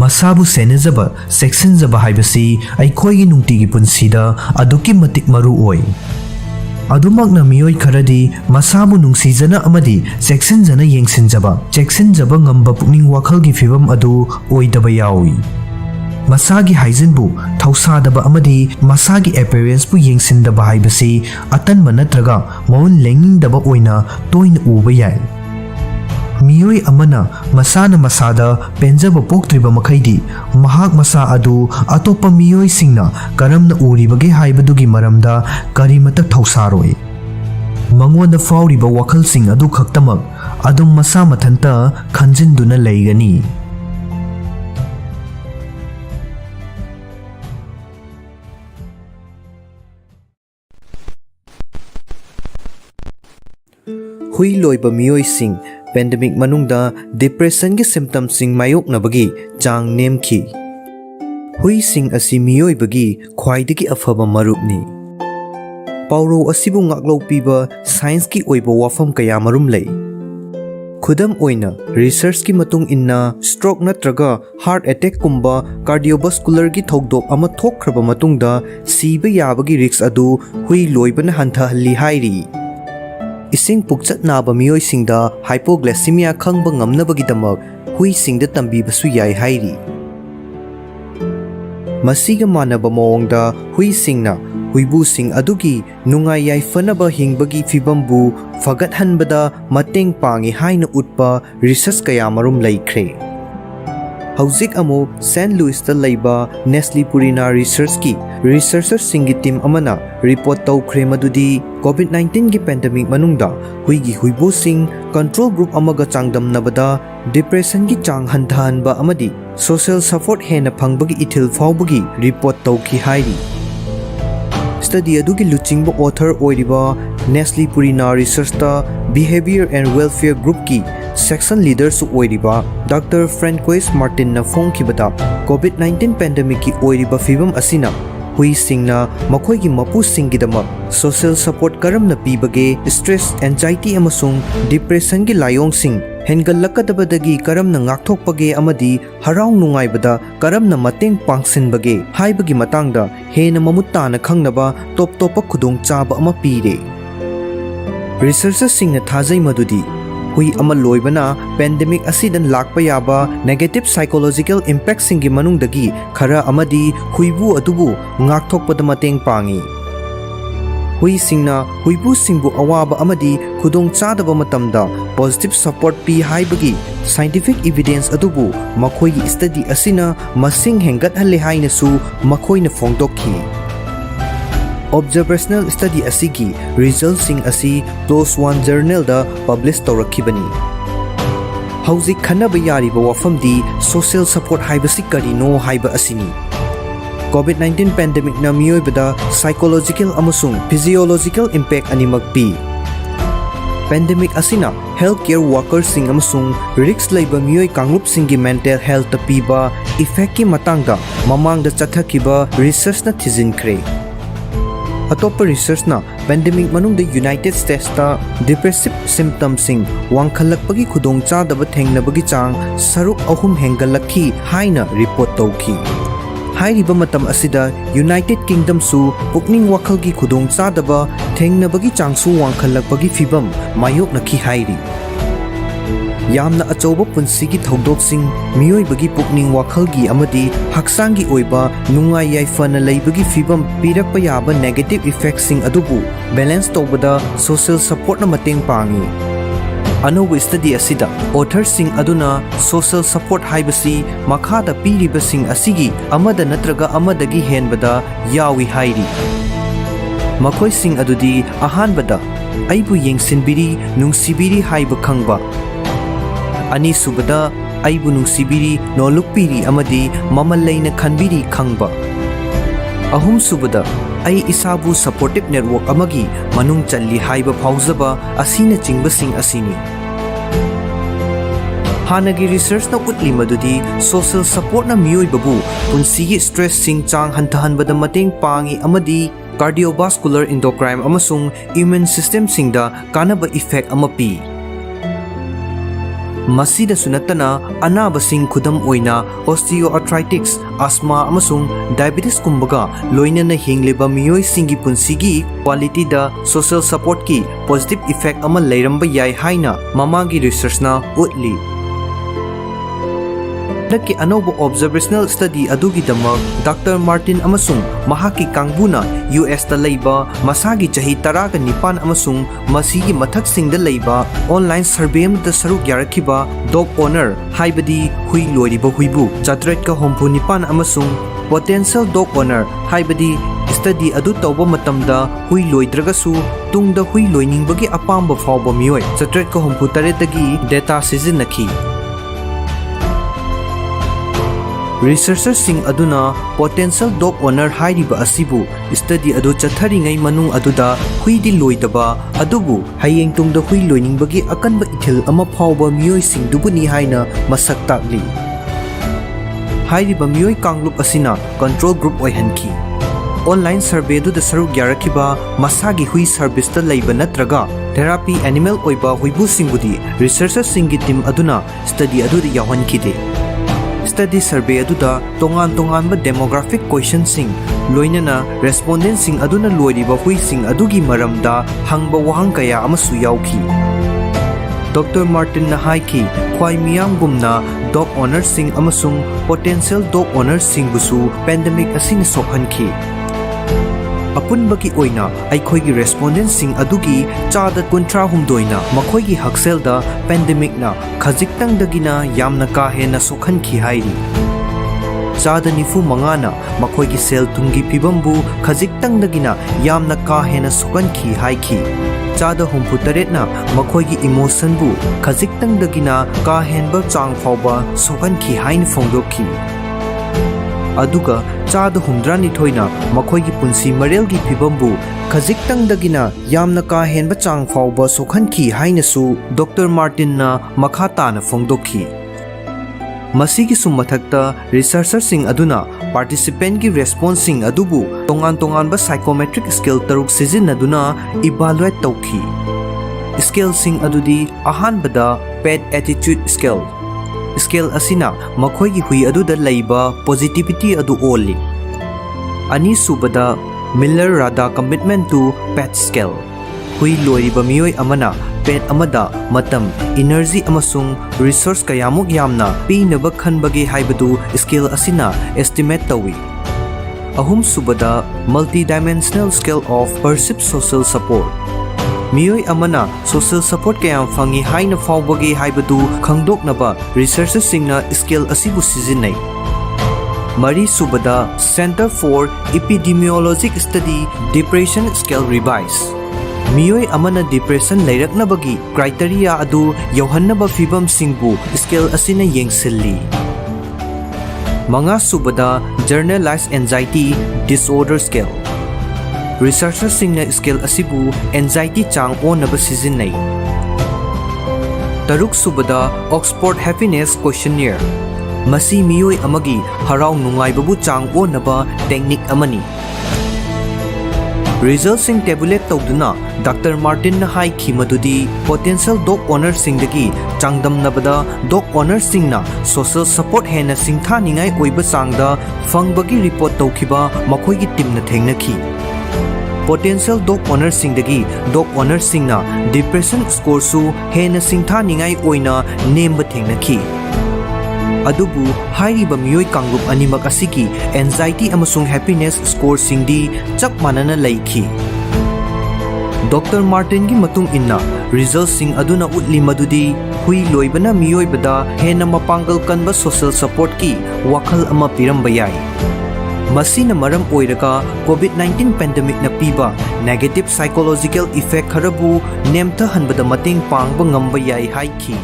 मसाबु सेनेजबा सेक्शनजबा हाइबसी अइखोइगी नुंतिगी पुंसीदा अदुकी मतिक मरु ओइ अदुमकना मियोइ खरदी मसाबु नुंसीजना अमदी सेक्शनजना येंगसिनजबा चेक्सिनजबा ngamba पुकनिंग वाखलगी फिबम अदु ओइदबा याउइ मसागी हाइजिनबु थौसादबा अमदी मसागी अपीयरेंस बु येंगसिनदबा हाइबसी अतनबा नत्रगा मौन लेंगिंगदबा ओइना तोइन उबा याइ मियोइ अमना मसाना मसादा पेंजबा पोक्त्रिबा मखैदी महाक मसा अदु अतोपा मियोइ सिंगना करमना उरिबगे हाइबदुगी मरमदा करिमतक थौसारोइ मंगोंदा फाउरिबा वखल सिंग अदु खक्तमक अदुम मसा मथंता खंजिनदुना लैगनी हुई लोइबा मियोइ सिंग पेंडेमिक मनुंगदा डिप्रेशन के सिम्टम सिंग मायोकनबगी चांग नेमखी हुई सिंग असि मियोइबगी ख्वाइदगी अफबा मरुपनी पाउरो असिबु ngaklo पिबा साइंस की ओइबा वाफम कया मरुम लै खुदम ओइना रिसर्च की मतुंग इन्ना स्ट्रोक नत्रगा हार्ट अटैक कुंबा कार्डियोवास्कुलर की थौदोक अमा थोखरबा मतुंगदा सीबा याबगी रिक्स अदु हुई लोइबना हंथहल्ली हाइरी इसिंग पुकचत नाबा मियोइसिंगदा हाइपोग्लाइसेमिया खंगबा ngamnabagidamag हुईसिंगदा तंबीबसु याइ हाइरी मसीगा मानबा मोंगदा हुईसिंगना huibusing adugi nungai yaifanaba hingbagi fibambu fagathanbada mateng pangi haina utpa research kaya marum laikre. Hauzik amu St. Louis ta laiba Nestle Purina Research ki researcher singi team amana report tawkhre madudi COVID-19 gi pandemic manungda huigi huibusing control group amaga changdamnabada depression gi chang hanthanba amadi social support hena phangbagi ithil fawbagi report tawki hairi. Study adugi luchingba author oiriba Nestle Purina Research ta behavior and welfare group ki section leader su oiriba Dr. Francois Martin na phongkibada COVID-19 pandemic ki oiriba fibam asina hui singna makhoi gi mapu singidama social support karam na pibage stress anxiety amasung depression gi layong sing hengalakadabadagi karam na ngakthokpage amadi harau nungaibada karam na mateng pangsinbage haibagi matangda hena mamuttana khangnaba top topa khudong chaba ama pire. Researchers singna thajai madudi hui ama loibana pandemic asidan lakpa yaba negative psychological impact singi manungdagi khara amadi huibu adubu ngakthokpada mateng pangi. Hui singna huibu singbu awaba amadi khudong chadaba matamda positive support pi haibagi scientific evidence adubu makhoi gi study asina masing hengat halle haina su makhoi na phongdokhi. Observational study asigi results sing asi PLOS ONE journal da publish tawrakhibani. Hauzik khanaba yariba wafamdi social support haibasi karino haiba asini. COVID-19 pandemic na miyoibada psychological amasung physiological impact animak pi. Pandemic asina healthcare workers sing amasung risk laiba miyoy kanglup singi mental health ta piba effect ki matangda mamangda chathakiba research na thijinkre. Atopa research na pandemic manungda United States ta depressive symptoms sing wangkhalakpagi khudong chadaba thengnabagi chang saruk ahum hengalakhi haina report tawki. Hairiba matam asida United Kingdom su pukning wakhalgi khudong chadaba thengnabagi changsu wangkhalakpagi fibam mayoknakhi hairi. Yamna achoba punsigi thodokсing miyoibagi pukning wakhalgi amadi hakchangi oiba nungai yaifana leibagi fibam pirakpa yaba negative effects sing adubu balance tawbada social support na mateng pangi. Anoba study asida author sing aduna social support haibasi makhada piriba sing asigi amada natraga amadagi henbada yawi hairi. Makhoi sing adudi ahanbada aibu yengsinbiri nungsibiri haiba khangba. Ani subada aibu nungsibiri nolukpiri amadi mamallaina khanbiri khangba. Ahum subada ai isabu supportive network amagi manung challi haiba phauzaba asina chingbasing asini. Hanagi research na utli madudi social support na miyoibabu punsigi stress sing chang hantahanbada mateng pangi amadi cardiovascular endocrine amasung immune system singda kanaba effect amapi. Masida sunatana anabasing khudam oina osteoarthritis, asthma amasung diabetes kumbaga loinana hingliba miyoi singi punsigi quality da social support ki positive effect ama leiramba yai haina mamagi research na utli. Naki anoba observational study adugi damak Dr. Martin amasung mahaki kangbuna US ta leiba masagi chahi taraga nipan amasung masigi mathak singda leiba online survey da saruk yarakhiba dog owner haibadi hui loiriba huibu chatret ka hompu nipan amasung potential dog owner haibadi study adu tawba matamda hui loidragasu tungda hui loiningbagi apamba fawba miyoi chatret ka hompu taretagi data sizinakhi. Researchers sing aduna potential dog owner hairiba asibu study adu chatharingai manung aduda huidi loidaba adubu hayeng tungda hui loiningbagi akanba ithil ama phawba miyoi sing dubuni haina masak takli. Hairiba miyoi kanglup asina control group oihanki. Online survey du da saruk yarakhiba masagi hui service ta leiba natraga therapy animal oiba huibu singbudi researchers singi team aduna study adu da yawankhide. Study survey aduda tongan demographic questions sing loinana respondents sing aduna loiriba hui sing adugi maramda hangba wahang kaya amasu yauki. Dr. Martin na haiki khwai miyam gumna dog owners sing amasung potential dog owners sing busu pandemic asing sokhanki. ꯑꯄꯨꯟꯕꯒꯤ ꯑꯣꯏꯅ ꯑꯩꯈꯣꯏꯒꯤ ꯔꯦꯁꯄꯣꯟꯗꯦꯟꯠꯁꯤꯡ ꯑꯗꯨꯒꯤ ꯆꯥꯗ 38ꯅ ꯃꯈꯣꯏꯒꯤ ꯍꯛꯁꯦꯜꯗ ꯄꯦꯟꯗꯦꯃꯤꯛꯅ ꯈꯖꯤꯛꯇꯪꯗꯒꯤꯅ ꯌꯥꯝꯅ ꯀꯥ ꯍꯦꯟꯅ ꯁꯣꯛꯍꯟꯈꯤ ꯍꯥꯏꯔꯤ꯫ ꯆꯥꯗ 95ꯅ ꯃꯈꯣꯏꯒꯤ ꯁꯦꯜ ꯊꯨꯝꯒꯤ ꯐꯤꯚꯝꯕꯨ ꯈꯖꯤꯛꯇꯪꯗꯒꯤꯅ ꯌꯥꯝꯅ ꯀꯥ ꯍꯦꯟꯅ ꯁꯣꯛꯍꯟꯈꯤ ꯍꯥꯏꯈꯤ꯫ ꯆꯥꯗ 68ꯅ ꯃꯈꯣꯏꯒꯤ ꯏꯃꯣꯁꯟꯕꯨ ꯈꯖꯤꯛꯇꯪꯗꯒꯤꯅ ꯀꯥ ꯍꯦꯟꯕ ꯆꯥꯡ ꯐꯥꯎꯕ ꯁꯣꯛꯍꯟꯈꯤ ꯍꯥꯏꯅ ꯐꯣꯡꯗꯣꯛꯈꯤ꯫ ꯑꯗꯨꯒ ꯆꯥꯗ 62ꯅ ꯃꯈꯣꯏꯒꯤ ꯄꯨꯟꯁꯤ ꯃꯔꯦꯜꯒꯤ ꯐꯤꯚꯝꯕꯨ ꯈꯖꯤꯛꯇꯪꯗꯒꯤꯅ ꯌꯥꯝꯅ ꯀꯥ ꯍꯦꯟꯕ ꯆꯥꯡ ꯐꯥꯎꯕ ꯁꯣꯛꯍꯟꯈꯤ ꯍꯥꯏꯅꯁꯨ ꯗꯣꯛꯇꯔ ꯃꯥꯔꯇꯤꯟꯅ ꯃꯈꯥ ꯇꯥꯅ ꯐꯣꯡꯗꯣꯛꯈꯤ꯫ ꯃꯁꯤꯒꯤꯁꯨ ꯃꯊꯛꯇ ꯔꯤꯁꯔꯆꯔꯁꯤꯡ ꯑꯗꯨꯅ ꯄꯥꯔꯇꯤꯁꯤꯄꯦꯟꯠꯒꯤ ꯔꯦꯁꯄꯣꯟꯁꯁꯤꯡ ꯑꯗꯨꯕꯨ ꯇꯣꯉꯥꯟ-ꯇꯣꯉꯥꯟꯕ ꯁꯥꯏꯀꯣꯃꯦꯇ꯭ꯔꯤꯛ ꯁ꯭ꯀꯦꯜ 3 ꯁꯤꯖꯤꯟꯅꯗꯨꯅ ꯏꯚꯥꯂꯨꯑꯦꯠ ꯇꯧꯈꯤ꯫ ꯁ꯭ꯀꯦꯜꯁꯤꯡ ꯑꯗꯨꯗꯤ ꯑꯍꯥꯟꯕꯗ ꯄꯦꯠ ꯑꯦꯇꯤꯆꯨꯗ ꯁ꯭ꯀꯦꯜ꯫ ꯁ꯭ꯀꯦꯜ ꯑꯁꯤꯅ ꯃꯈꯣꯏꯒꯤ ꯍꯨꯏ ꯑꯗꯨꯗ ꯂꯩꯕ ꯄꯣꯖꯤꯇꯤꯚꯤꯇꯤ ꯑꯗꯨ ꯑꯣꯜꯂꯤ꯫ ꯑꯅꯤꯁꯨꯕꯗ ꯃꯤꯂꯔ ꯔꯥꯗꯥ ꯀꯃꯤꯠꯃꯦꯟꯠ ꯇꯨ ꯄꯦꯠ ꯁ꯭ꯀꯦꯜ꯫ ꯍꯨꯏ ꯂꯣꯏꯔꯤꯕ ꯃꯤꯑꯣꯏ ꯑꯃꯅ ꯄꯦꯠ ꯑꯃꯗ ꯃꯇꯝ, ꯏꯅꯔꯖꯤ ꯑꯃꯁꯨꯡ ꯔꯤꯁꯣꯔꯁ ꯀꯌꯥꯃꯨꯛ ꯌꯥꯝꯅ ꯄꯤꯅꯕ ꯈꯟꯕꯒꯦ ꯍꯥꯏꯕꯗꯨ ꯁ꯭ꯀꯦꯜ ꯑꯁꯤꯅ ꯑꯦꯁꯇꯤꯃꯦꯠ ꯇꯧꯏ꯫ ꯑꯍꯨꯝꯁꯨꯕꯗ multidimensional scale of perceived social support. ꯃꯤꯑꯣꯏ ꯑꯃꯅ ꯁꯣꯁꯤꯌꯦꯜ ꯁꯄꯣꯔꯠ ꯀꯌꯥꯝ ꯐꯪꯏ ꯍꯥꯏꯅ ꯐꯥꯎꯕꯒꯦ ꯍꯥꯏꯕꯗꯨ ꯈꯪꯗꯣꯛꯅꯕ ꯔꯤꯁꯔꯆꯔꯁꯤꯡꯅ ꯁ꯭ꯀꯦꯜ ꯑꯁꯤꯕꯨ ꯁꯤꯖꯤꯟꯅꯩ꯫ ꯃꯔꯤꯁꯨꯕꯗ centre for epidemiologic study depression scale revised. ꯃꯤꯑꯣꯏ ꯑꯃꯅ ꯗꯤꯄ꯭ꯔꯦꯁꯟ ꯂꯩꯔꯛꯅꯕꯒꯤ ꯀ꯭ꯔꯥꯏꯇꯦꯔꯤꯌꯥ ꯑꯗꯨ ꯌꯧꯍꯟꯅꯕ ꯐꯤꯚꯝꯁꯤꯡꯕꯨ ꯁ꯭ꯀꯦꯜ ꯑꯁꯤꯅ ꯌꯦꯡꯁꯤꯜꯂꯤ꯫ ꯃꯉꯥꯁꯨꯕꯗ ꯖꯔꯅꯦꯂꯥꯏꯖ ꯑꯦꯟꯖꯥꯏꯇꯤ ꯗꯤꯁꯑꯣꯔꯗꯔ ꯁ꯭ꯀꯦꯜ꯫ ꯔꯤꯁꯔꯆꯔꯁꯤꯡꯅ ꯁ꯭ꯀꯦꯜ ꯑꯁꯤꯕꯨ ꯑꯦꯟꯖꯥꯏꯇꯤ ꯆꯥꯡ ꯑꯣꯟꯅꯕ ꯁꯤꯖꯤꯟꯅꯩ꯫ ꯇꯔꯨꯛꯁꯨꯕꯗ ꯑꯣꯛꯁꯐꯣꯔꯗ ꯍꯦꯄꯤꯅꯦꯁ ꯀꯣꯏꯁꯟꯅꯤꯌꯔ꯫ ꯃꯁꯤ ꯃꯤꯑꯣꯏ ꯑꯃꯒꯤ ꯍꯔꯥꯎ ꯅꯨꯡꯉꯥꯏꯕꯕꯨ ꯆꯥꯡ ꯑꯣꯟꯅꯕ ꯇꯦꯛꯅꯤꯛ ꯑꯃꯅꯤ꯫ ꯔꯤꯖꯜꯠꯁꯤꯡ ꯇꯦꯕꯨꯂꯦꯠ ꯇꯧꯗꯨꯅ ꯗꯥꯛꯇꯔ ꯃꯥꯔꯇꯤꯟꯅ ꯍꯥꯏꯈꯤ ꯃꯗꯨꯗꯤ ꯄꯣꯇꯦꯟꯁꯤꯌꯦꯜ ꯗꯣꯒ ꯑꯣꯅꯔꯁꯤꯡꯗꯒꯤ ꯆꯥꯡꯗꯝꯅꯕꯗ ꯗꯣꯒ ꯑꯣꯅꯔꯁꯤꯡꯅ ꯁꯣꯁꯤꯌꯦꯜ ꯁꯄꯣꯔꯠ ꯍꯦꯟꯅ ꯁꯤꯡꯊꯥꯅꯤꯡꯉꯥꯏ ꯑꯣꯏꯕ ꯆꯥꯡꯗ ꯐꯪꯕꯒꯤ ꯔꯤꯄꯣꯔꯠ ꯇꯧꯈꯤꯕ ꯃꯈꯣꯏꯒꯤ ꯇꯤꯝꯅ ꯊꯦꯡꯅꯈꯤ꯫ ꯄꯣꯇꯦꯟꯁꯤꯌꯦꯜ ꯗꯣꯒ ꯑꯣꯅꯔꯁꯤꯡꯗꯒꯤ ꯗꯣꯒ ꯑꯣꯅꯔꯁꯤꯡꯅ ꯗꯤꯄ꯭ꯔꯦꯁꯟ ꯁ꯭ꯀꯣꯔꯁꯨ ꯍꯦꯟꯅ ꯁꯤꯡꯊꯥꯅꯤꯡꯉꯥꯏ ꯑꯣꯏꯅ ꯅꯦꯝꯕ ꯊꯦꯡꯅꯈꯤ꯫ ꯑꯗꯨꯕꯨ ꯍꯥꯏꯔꯤꯕ ꯃꯤꯑꯣꯏ ꯀꯥꯡꯂꯨꯞ ꯑꯅꯤꯃꯛ ꯑꯁꯤꯒꯤ ꯑꯦꯟꯖꯥꯏꯇꯤ ꯑꯃꯁꯨꯡ ꯍꯦꯄꯤꯅꯦꯁ ꯁ꯭ꯀꯣꯔꯁꯤꯡꯗꯤ ꯆꯞ ꯃꯥꯟꯅꯅ ꯂꯩꯈꯤ꯫ ꯗꯣꯛꯇꯔ ꯃꯥꯔꯇꯤꯟꯒꯤ ꯃꯇꯨꯡ ꯏꯟꯅ ꯔꯤꯖꯜꯠꯁꯤꯡ ꯑꯗꯨꯅ ꯎꯠꯂꯤ ꯃꯗꯨꯗꯤ ꯍꯨꯏ ꯂꯣꯏꯕꯅ ꯃꯤꯑꯣꯏꯕꯗ ꯍꯦꯟꯅ ꯃꯄꯥꯡꯒꯜ ꯀꯟꯕ ꯁꯣꯁꯤꯌꯦꯜ ꯁꯄꯣꯔꯠꯀꯤ ꯋꯥꯈꯜ ꯑꯃ ꯄꯤꯔꯝꯕ ꯌꯥꯏ꯫ ꯃꯁꯤꯅ ꯃꯔꯝ ꯑꯣꯏꯔꯒ ꯀꯣꯚꯤꯗ-19 ꯄꯦꯟꯗꯦꯃꯤꯛꯅ ꯄꯤꯕ ꯅꯦꯒꯦꯇꯤꯚ ꯁꯥꯏꯀꯣꯂꯣꯖꯤꯀꯦꯜ ꯏꯐꯦꯛ ꯈꯔꯕꯨ ꯅꯦꯝꯊꯍꯟꯕꯗ ꯃꯇꯦꯡ ꯄꯥꯡꯕ ꯉꯝꯕ ꯌꯥꯏ ꯍꯥꯏꯈꯤ꯫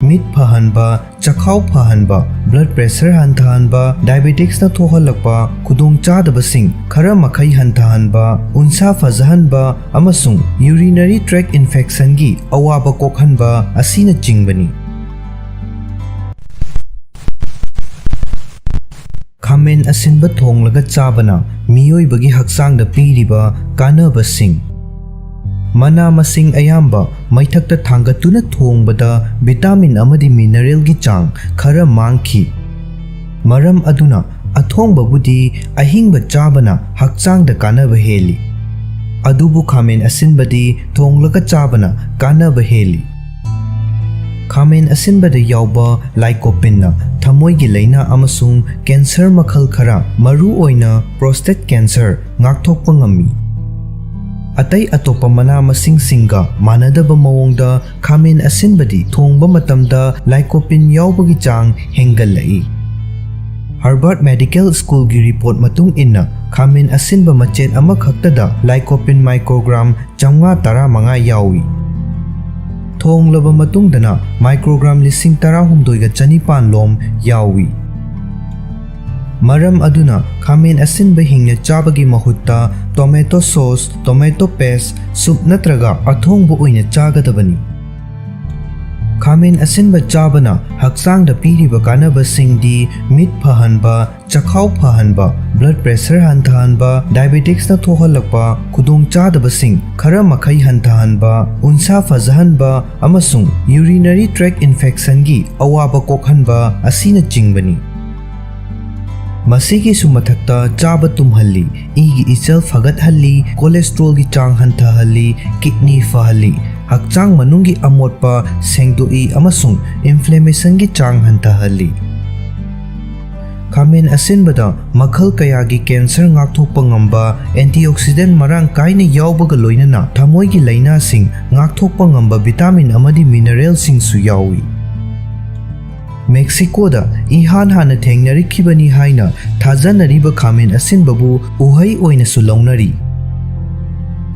ꯃꯤꯠ ꯐꯍꯟꯕ, ꯆꯈꯥꯎ ꯐꯍꯟꯕ, ꯕ꯭ꯂꯗ ꯄ꯭ꯔꯦꯁꯔ ꯍꯟꯊꯍꯟꯕ, ꯗꯥꯏꯕꯦꯇꯤꯛꯁꯅ ꯊꯣꯛꯍꯜꯂꯛꯄ ꯈꯨꯗꯣꯡꯆꯥꯗꯕꯁꯤꯡ ꯈꯔ ꯃꯈꯩ ꯍꯟꯊꯍꯟꯕ, ꯎꯟꯁꯥ ꯐꯖꯍꯟꯕ ꯑꯃꯁꯨꯡ ꯌꯨꯔꯤꯅꯔꯤ ꯇ꯭ꯔꯦꯛ ꯏꯟꯐꯦꯛꯁꯟꯒꯤ ꯑꯋꯥꯕ ꯀꯣꯛꯍꯟꯕ ꯑꯁꯤꯅꯆꯤꯡꯕꯅꯤ꯫ ꯈꯥꯃꯦꯟ ꯑꯁꯤꯟꯕ ꯊꯣꯡꯂꯒ ꯆꯥꯕꯅ ꯃꯤꯑꯣꯏꯕꯒꯤ ꯍꯛꯆꯥꯡꯗ ꯄꯤꯔꯤꯕ ꯀꯥꯟꯅꯕꯁꯤꯡ꯫ ꯃꯅꯥ-ꯃꯁꯤꯡ ꯑꯌꯥꯝꯕ ꯃꯩꯊꯛꯇ ꯊꯥꯡꯒꯠꯇꯨꯅ ꯊꯣꯡꯕꯗ ꯚꯤꯇꯥꯃꯤꯟ ꯑꯃꯗꯤ ꯃꯤꯅꯔꯦꯜꯒꯤ ꯆꯥꯡ ꯈꯔ ꯃꯥꯡꯈꯤ꯫ ꯃꯔꯝ ꯑꯗꯨꯅ ꯑꯊꯣꯡꯕꯕꯨꯗꯤ ꯑꯍꯤꯡꯕ ꯆꯥꯕꯅ ꯍꯛꯆꯥꯡꯗ ꯀꯥꯟꯅꯕ ꯍꯦꯜꯂꯤ꯫ ꯑꯗꯨꯕꯨ ꯈꯥꯃꯦꯟ ꯑꯁꯤꯟꯕꯗꯤ ꯊꯣꯡꯂꯒ ꯆꯥꯕꯅ ꯀꯥꯟꯅꯕ ꯍꯦꯜꯂꯤ꯫ ꯈꯥꯃꯦꯟ ꯑꯁꯤꯟꯕꯗ ꯌꯥꯎꯕ ꯂꯥꯏꯀꯣꯄꯤꯟꯅ ꯊꯃꯣꯏꯒꯤ ꯂꯥꯏꯅꯥ ꯑꯃꯁꯨꯡ ꯀꯦꯟꯁꯔ ꯃꯈꯜ ꯈꯔ ꯃꯔꯨꯑꯣꯏꯅ ꯄ꯭ꯔꯣꯁꯇꯦꯠ ꯀꯦꯟꯁꯔ ꯉꯥꯛꯊꯣꯛꯄ ꯉꯝꯃꯤ꯫ ꯑꯇꯩ ꯑꯇꯣꯞꯄ ꯃꯅꯥ-ꯃꯁꯤꯡꯁꯤꯡꯒ ꯃꯥꯟꯅꯗꯕ ꯃꯑꯣꯡꯗ ꯈꯥꯃꯦꯟ ꯑꯁꯤꯟꯕꯗꯤ ꯊꯣꯡꯕ ꯃꯇꯝꯗ ꯂꯥꯏꯀꯣꯄꯤꯟ ꯌꯥꯎꯕꯒꯤ ꯆꯥꯡ ꯍꯦꯟꯒꯠꯂꯛꯏ꯫ ꯍꯥꯔꯕꯥꯔꯗ ꯃꯦꯗꯤꯀꯦꯜ ꯁ꯭ꯀꯨꯜꯒꯤ ꯔꯤꯄꯣꯔꯠ ꯃꯇꯨꯡ ꯏꯟꯅ ꯈꯥꯃꯦꯟ ꯑꯁꯤꯟꯕ ꯃꯆꯦꯠ ꯑꯃꯈꯛꯇꯗ ꯂꯥꯏꯀꯣꯄꯤꯟ ꯃꯥꯏꯀ꯭ꯔꯣꯒ꯭ꯔꯥꯝ 515 ꯌꯥꯎꯏ꯫ ꯊꯣꯡꯂꯕ ꯃꯇꯨꯡꯗꯅ ꯃꯥꯏꯀ꯭ꯔꯣꯒ꯭ꯔꯥꯝ 189,900 ꯂꯣꯝ ꯌꯥꯎꯏ꯫ ꯃꯔꯝ ꯑꯗꯨꯅ ꯈꯥꯃꯦꯟ ꯑꯁꯤꯟꯕ ꯍꯤꯡꯅ ꯆꯥꯕꯒꯤ ꯃꯍꯨꯠꯇ tomato sauce, tomato Paes, soup ꯅꯠꯇ꯭ꯔꯒ ꯑꯊꯣꯡꯕ ꯑꯣꯏꯅ ꯆꯥꯒꯗꯕꯅꯤ꯫ ꯈꯥꯃꯦꯟ ꯑꯁꯤꯟꯕ ꯆꯥꯕꯅ ꯍꯛꯆꯥꯡꯗ ꯄꯤꯔꯤꯕ ꯀꯥꯟꯅꯕꯁꯤꯡꯗꯤ ꯃꯤꯠ ꯐꯍꯟꯕ, ꯆꯈꯥꯎ ꯐꯍꯟꯕ, ꯕ꯭ꯂꯗ ꯄ꯭ꯔꯦꯁꯔ ꯍꯟꯊꯍꯟꯕ, ꯗꯥꯏꯕꯦꯇꯤꯛꯁꯅ ꯊꯣꯛꯍꯜꯂꯛꯄ ꯈꯨꯗꯣꯡꯆꯥꯗꯕꯁꯤꯡ ꯈꯔ ꯃꯈꯩ ꯍꯟꯊꯍꯟꯕ, ꯎꯟꯁꯥ ꯐꯖꯍꯟꯕ ꯑꯃꯁꯨꯡ ꯌꯨꯔꯤꯅꯔꯤ ꯇ꯭ꯔꯦꯛ ꯏꯟꯐꯦꯛꯁꯟꯒꯤ ꯑꯋꯥꯕ ꯀꯣꯛꯍꯟꯕ ꯑꯁꯤꯅꯆꯤꯡꯕꯅꯤ꯫ ꯃꯁꯤꯒꯤꯁꯨ ꯃꯊꯛꯇ ꯆꯥꯕ ꯇꯨꯝꯍꯜꯂꯤ, ꯏꯒꯤ ꯏꯆꯦꯜ ꯐꯒꯠꯍꯜꯂꯤ, ꯀꯣꯂꯦꯁꯇ꯭ꯔꯣꯜꯒꯤ ꯆꯥꯡ ꯍꯟꯊꯍꯜꯂꯤ, ꯀꯤꯗꯅꯤ ꯐꯍꯜꯂꯤ, ꯍꯛꯆꯥꯡ ꯃꯅꯨꯡꯒꯤ ꯑꯃꯣꯠꯄ ꯁꯦꯡꯗꯣꯛꯏ ꯑꯃꯁꯨꯡ ꯏꯟꯐ꯭ꯂꯦꯃꯦꯁꯟꯒꯤ ꯆꯥꯡ ꯍꯟꯊꯍꯜꯂꯤ꯫ Khamen asinbada makhal kayagi cancer ngakthokpa ngamba antioxidant marang kaina yawbaga loinana thamoigi laina sing ngakthokpa ngamba vitamin amadi mineral sing su yawi. Mexico da ihan hana thengnari khibani haina thajanariba khamen asinbabu uhai oina su launari.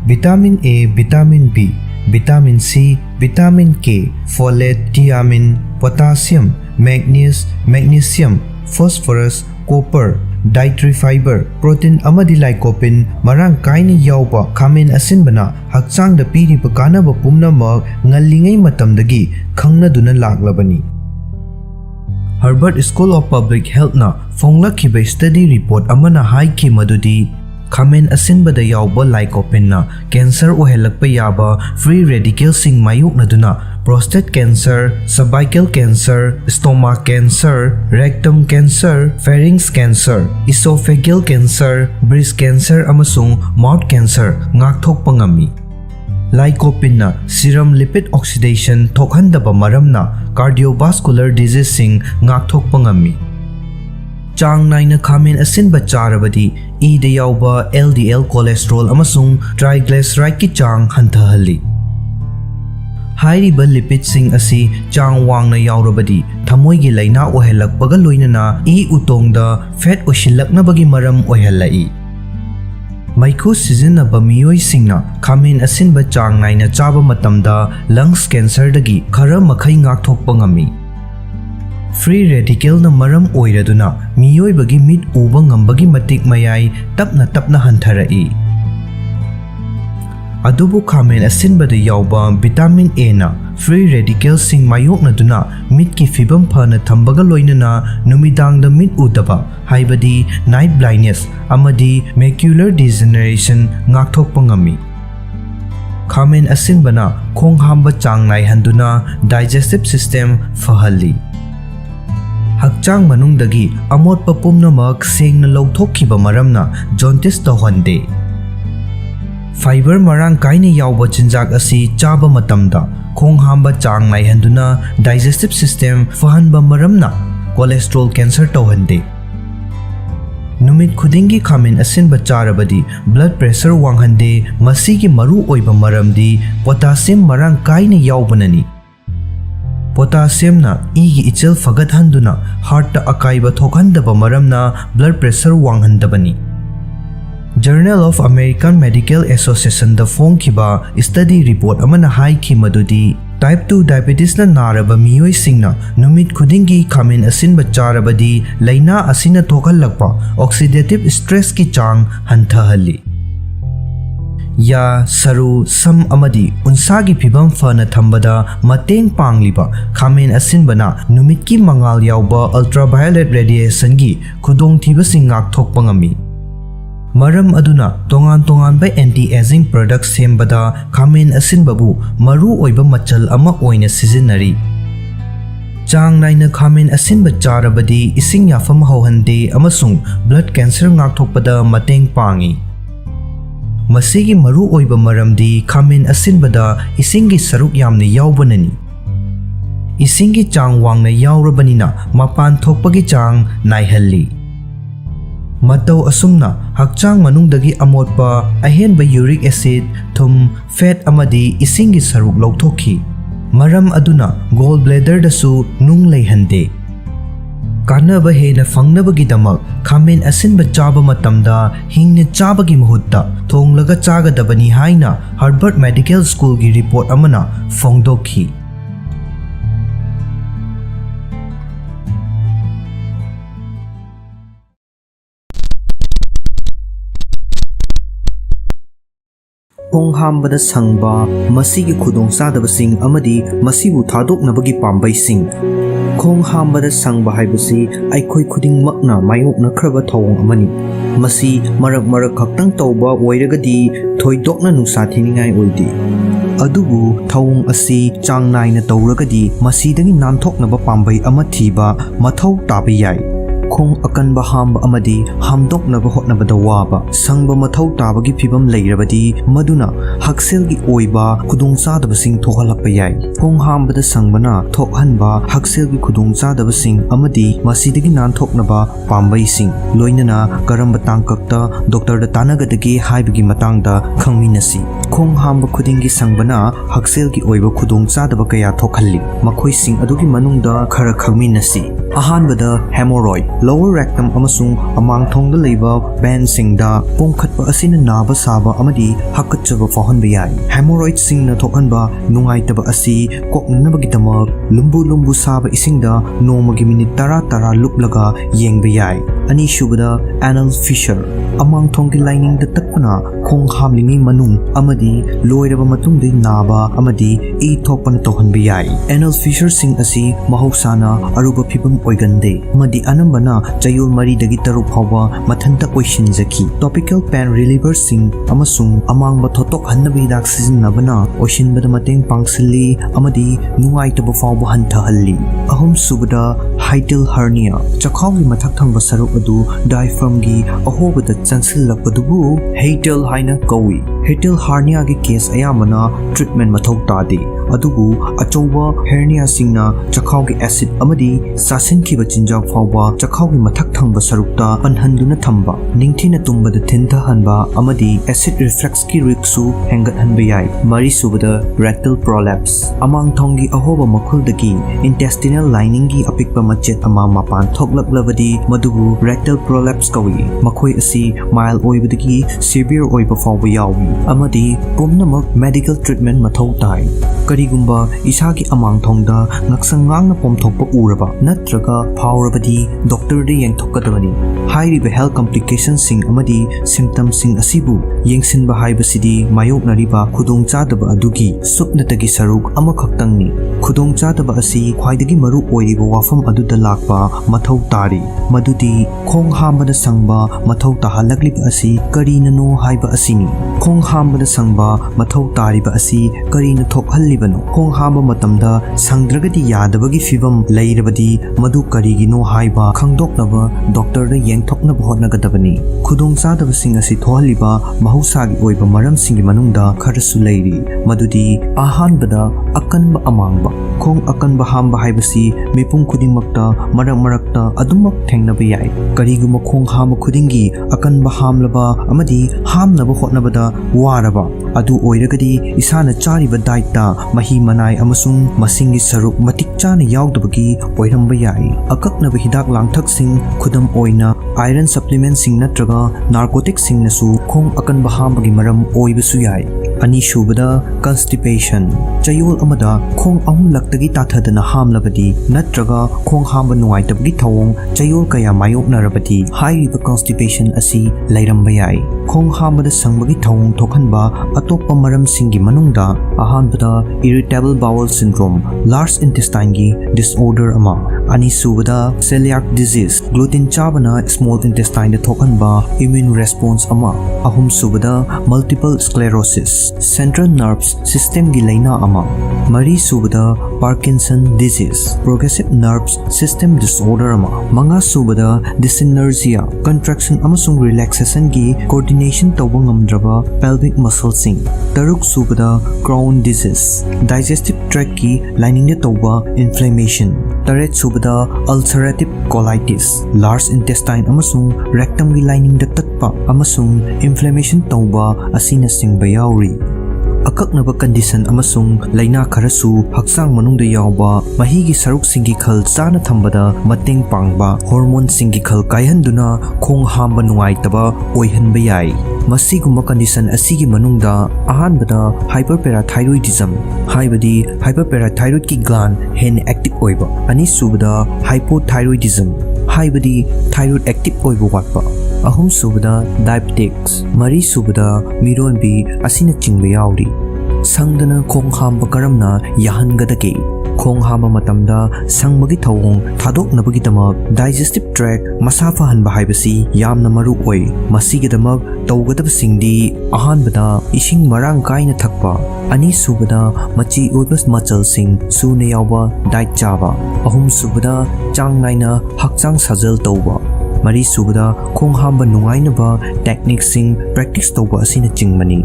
Vitamin A, Vitamin B, Vitamin C, Vitamin K, folate, thiamine, potassium, magnesium, phosphorus, copper, dietary fiber, protein amadi lycopene marang kaina yawba khamen asinbana hakchang da piriba kanaba pumnamak ngallingai matamdagi khangnaduna laklabani. Harvard School of Public Health na fonglakhiba study report amana haiki madudi khamen asinbada yawba lycopene na cancer ohelakpa yaba free radicals sing mayoknaduna prostate cancer, cervical cancer, stomach cancer, rectum cancer, pharynx cancer, esophageal cancer, breast cancer amasung mouth cancer ngakthokpa ngami. Lycopene na serum lipid oxidation thokhandaba maramna cardiovascular disease sing ngakthokpa ngami. Chang naina khamen asinba charabadi ida yawba LDL cholesterol amasung triglyceride ki chang hanthahali. Hairiba lipid sing asi chang wangna yawrabadi thamoigi laina ohelakpaga loinana utongda fat oshilaknabagi maram ohelai. Maiku sizinaba miyoi singna khamen asinba chang naina chaba matamda lungs cancer dagi khara makhai ngakthokpa ngami. Free radical na maram oiraduna miyoi bagi mit uba ngambagi matik mayai tapna hantarai. Adubu khamen asinbada yawba vitamin A na free radical sing mayoknaduna mit ki fibam phana thambaga loinana numidangda mit udaba haibadi night blindness amadi macular degeneration ngakthokpa ngami. Khamen asinbana khonghamba changnai handuna digestive system fahalli. Hakchang manungdagi amotpa pumnamak sengna lawthokhiba maramna jaundice tawhande. Fiber marang kaina yawba chinjak asi chaba matamda khonghamba chang naihanduna digestive system fahanba maramna cholesterol cancer tawhande. Numit khudingi khamen asinba charabadi blood pressure wanghande masigi maru oiba maramdi potassium marang kaina yawbanani. Potassium na igi ichil fagathanduna heart ta akaiba thokhandaba maramna blood pressure wanghandabani. Journal of American Medical Association da phongkhiba study report amana haiki madudi type 2 diabetes na naraba miyoi singna numit khudingi khamen asinba charabadi laina asina thokhalakpa oxidative stress ki chang hanthahali. Ya saru sam amadi unsagi phibam fana thambada mateng pangliba khamen asinbana numit ki mangal yawba ultraviolet radiation gi khudong thiba sing ngakthokpa ngami. Maram aduna tongan by anti-aging products sembada khamen asinbabu maru oiba machal ama oina sizinari. Chang naina khamen asinba charabadi ising yafam hauhande amasung blood cancer ngakthokpada mateng pangi. Masigi maru oiba maramdi khamen asinbada isingi saruk yamna yawbanani. Isingi chang wangna yawrabanina mapan thokpagi chang naihalli. Matau asumna hakchang manungdagi amotpa ahenba uric acid thum fat amadi isingi saruk lawthokhi. Maram aduna gallbladder dasu nung leihande. Kanaba hena fangnabagi damak khamen asinba chaba matamda hingna chabagi mahutta thonglaga chagadabani haina Harvard Medical School gi report amana phongdokhi. Khonghambada sangba masigi khudongchadabasing amadi masibu thadoknabagi pambaising. Khonghambada sangba haibasi aikhoi khudingmakna mayokna khraba thawong amani. Masi marak khaktang tawba oiragadi thoidokna nungsa thiningai oide. Adubu thawong asi chang naina tawragadi masidagi nanthoknaba pambai ama thiba mathau tabi yai. khong akanba hamba amadi hamdoknaba hotnabada waba sangba mathau tabagi phibam leirabadi maduna hakselgi oiba khudungchadabasing thohalakpa yai khong hambada sangbana thokhanba hakselgi khudungchadabasing amadi masidagi nanthoknaba pambaising loinana karamba tangkakta doctor da tanagadagi haibagi matangda khangminasi khong hamba khudingi sangbana hakselgi oiba khudungchadaba kaya thokhalli makhoising adugi manungda khara khangminasi ahanbada hemorrhoid lower rectum amasung amangthongda leiba vein singda pongkhatpa asina naba saba amadi hakachaba fahonba yai hemorrhoid singna thokhanba nungaitaba asi koknabagitamak lumbu saba isingda nomagi minute 10 luplaga yengba yai ani shubada anal fissure amangthonggi lining da takpana khong hamlingi manung amadi loiraba matungdai naba amadi e thokpana tohanba yai anal fissure sing asi mahausana aruba phibam oigande madi anambana chayol mari dagi taruk phawa mathanta oishinjaki topical pain reliever sing amasung amangba thotok hannabi hidak sijinnabana oishinbada mateng pangsilli amadi nungaitaba phawa hanthahalli ahum subada hiatal hernia chakhawgi mathak thangba saruk adu diaphragm gi ahobada chansillakpadubu hiatal haina kawi hiatal hernia gi case ayamana treatment mathau tadi adubu achouba hernia singna chakhawgi acid amadi sasinkiba chinjak phawa chakhawgi mathak thangba sarukta panhanduna thamba ningthina tumbada thintha hanba amadi acid reflux ki risksu hengat hanba yai mari subada rectal prolapse amang thonggi ahoba makhul-dagi intestinal lining gi apikpa machet ama mapan thoklaklabadi madubu rectal prolapse kawi makhoi asi mild oibadagi severe oiba phawa yawi amadi pumnamak medical treatment mathau tai karigumba isagi amang thongda ngaksang ngangna pomthokpa uraba natraga phawrabadi doctor de yengthokadabani hairiba health complications sing amadi symptoms sing asibu yengsinba haibasidi mayoknariba khudongchadaba adugi supnatagi saruk amakhaktangni khudongchadaba asi khwaidagi maru oiriba wafam aduda lakpa mathau tari madudi khong hambada sangba mathau tahalagliba asi karinano haiba asini khong hambada sangba mathau tariba asi karina thokhalibano khong hamba matamda sangdragadi yadabagi fibam leirabadi madu karigino haiba khangdoknaba doctor da yengthoknaba hotnagadabani khudongchadaba sing asi thohaliba mahusagi oiba maram singi manungda kharasu leiri madudi ahanbada akanba amangba khong akanba hamba haibasi mipum khudingmakta marakta adumak thengnaba yai kariguma khong hamba khudingi akanba hamlaba amadi hamnaba hotnabada waraba adu oiragadi isana chariba daita mahi manai amasung masingi saruk matik chana yaudabagi oiramba yai akaknaba hidak langthak sing khudam oina iron supplement sing natraga narcotic sing nasu khong akanba hambagi maram oibasu yai ani shubada constipation chayol amada khong ahum laktagi tathadana hamlabadi natraga khong hamba nuaitabagi thawong chayol kaya mayoknarabadi hairiba constipation asi lairamba yai khong hambada sangbagi thawong thokhanba atoppa maram singi manungda ahanbada irritable bowel syndrome large intestine gi disorder ama ani subada celiac disease gluten chabana small intestine da thokhanba immune response ama ahum subada multiple sclerosis central nerves system gi laina ama mari subada parkinson disease progressive nerves system disorder ama manga subada dyssynergia contraction amasung relaxation gi coordination tawba ngamdraba pelvic muscle sing taruk subada crohn disease digestive tract ki lining da tawba inflammation taret subada ulcerative colitis large intestine amasung rectum gi lining da tatpa amasung inflammation tawba asina singba yauri akaknaba condition amasung laina kharasu hakchang manungda yawba mahigi saruk singi khal chana thambada mateng pangba hormone singi khal kaihanduna khong hamba nungaitaba oihanba yai masiguma condition asigi manungda ahanbada hyperparathyroidism haibadi hyperparathyroid ki gland hen active oiba ani subada hypothyroidism haibadi thyroid active oiba watpa ahum subada diabetics mari subada mironbi asina chingba yauri sangdana khong hamba karamna yahangadake ꯈꯣꯡ ꯍꯥꯝꯕ ꯃꯇꯝꯗ ꯁꯪꯕꯒꯤ ꯊꯧꯑꯣꯡ ꯊꯥꯗꯣꯛꯅꯕꯒꯤꯗꯃꯛ digestive track ꯃꯁꯥ ꯐꯍꯟꯕ ꯍꯥꯏꯕꯁꯤ ꯌꯥꯝꯅ ꯃꯔꯨꯑꯣꯏ꯫ ꯃꯁꯤꯒꯤꯗꯃꯛ ꯇꯧꯒꯗꯕꯁꯤꯡꯗꯤ ꯑꯍꯥꯟꯕꯗ ꯏꯁꯤꯡ ꯃꯔꯥꯡ ꯀꯥꯏꯅ ꯊꯛꯄ, ꯑꯅꯤꯁꯨꯕꯗ ꯃꯆꯤ ꯑꯣꯏꯕ ꯃꯆꯜꯁꯤꯡ ꯁꯨꯅ ꯌꯥꯎꯕ ꯗꯥꯏꯠ ꯆꯥꯕ, ꯑꯍꯨꯝꯁꯨꯕꯗ ꯆꯥꯡ ꯅꯥꯏꯅ ꯍꯛꯆꯥꯡ ꯁꯥꯖꯦꯜ ꯇꯧꯕ, ꯃꯔꯤꯁꯨꯕꯗ ꯈꯣꯡ ꯍꯥꯝꯕ ꯅꯨꯡꯉꯥꯏꯅꯕ ꯇꯦꯛꯅꯤꯛꯁꯤꯡ ꯄ꯭ꯔꯦꯛꯇꯤꯁ ꯇꯧꯕ ꯑꯁꯤꯅꯆꯤꯡꯕꯅꯤ꯫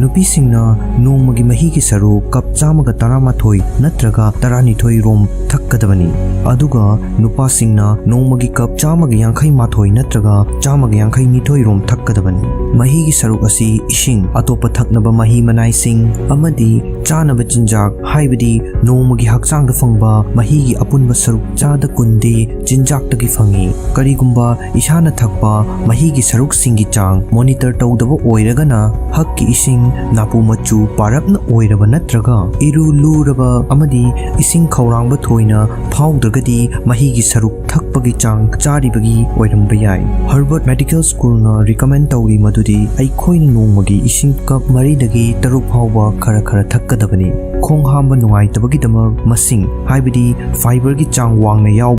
ꯅꯨꯄꯤꯁꯤꯡꯅ ꯅꯣꯡꯃꯒꯤ ꯃꯍꯤꯒꯤ ꯁꯔꯨꯛ ꯀꯞ 112 ꯅꯠꯇ꯭ꯔꯒ 12 ꯔꯣꯝ ꯊꯛꯀꯗꯕꯅꯤ, ꯑꯗꯨꯒ ꯅꯨꯄꯥꯁꯤꯡꯅ ꯅꯣꯡꯃꯒꯤ ꯀꯞ 151 ꯅꯠꯇ꯭ꯔꯒ 152 ꯔꯣꯝ ꯊꯛꯀꯗꯕꯅꯤ꯫ ꯃꯍꯤꯒꯤ ꯁꯔꯨꯛ ꯑꯁꯤ ꯏꯁꯤꯡ, ꯑꯇꯣꯞꯄ ꯊꯛꯅꯕ ꯃꯍꯤ ꯃꯅꯥꯏꯁꯤꯡ ꯑꯃꯗꯤ ꯆꯥꯅꯕ ꯆꯤꯟꯖꯥꯛ ꯍꯥꯏꯕꯗꯤ ꯅꯣꯡꯃꯒꯤ ꯍꯛꯆꯥꯡꯗ ꯐꯪꯕ ꯃꯍꯤꯒꯤ ꯑꯄꯨꯟꯕ ꯁꯔꯨꯛ 10% ꯆꯤꯟꯖꯥꯛꯇꯒꯤ ꯐꯪꯏ꯫ ꯀꯔꯤꯒꯨꯝꯕ ꯏꯁꯥꯅ ꯊꯛꯄ ꯃꯍꯤꯒꯤ ꯁꯔꯨꯛꯁꯤꯡꯒꯤ ꯆꯥꯡ ꯃꯣꯅꯤꯇꯔ ꯇꯧꯗꯕ ꯑꯣꯏꯔꯒꯅ ꯍꯛꯀꯤ ꯏꯁꯤꯡ ꯅꯥꯄꯨ ꯃꯆꯨ ꯄꯥꯔꯞꯅ ꯑꯣꯏꯔꯕ ꯅꯠꯇ꯭ꯔꯒ ꯏꯔꯨ ꯂꯨꯔꯕ ꯑꯃꯗꯤ ꯏꯁꯤꯡ ꯈꯧꯔꯥꯡꯕ ꯊꯣꯏꯅ ꯐꯥꯎꯗ꯭ꯔꯒꯗꯤ ꯃꯍꯤꯒꯤ ꯁꯔꯨꯛ ꯊꯛꯄꯒꯤ ꯆꯥꯡ ꯆꯥꯔꯤꯕꯒꯤ ꯑꯣꯏꯔꯝꯕ ꯌꯥꯏ꯫ ꯍꯥꯔꯕꯔꯗ ꯃꯦꯗꯤꯀꯦꯜ ꯁ꯭ꯀꯨꯜꯅ ꯔꯤꯀꯃꯦꯟ ꯇꯧꯔꯤ ꯃꯗꯨꯗꯤ ꯑꯩꯈꯣꯏꯅ ꯅꯣꯡꯃꯒꯤ ꯏꯁꯤꯡ ꯀꯞ 4-6 ꯐꯥꯎꯕ ꯈꯔ ꯊꯛꯀꯗꯕꯅꯤ꯫ ꯈꯣꯡ ꯍꯥꯝꯕ ꯅꯨꯡꯉꯥꯏꯇꯕꯒꯤꯗꯃꯛ ꯃꯁꯤꯡ ꯍꯥꯏꯕꯗꯤ ꯐꯥꯏꯕꯔꯒꯤ ꯆꯥꯡ ꯋꯥꯡꯅ ꯌꯥꯎꯕ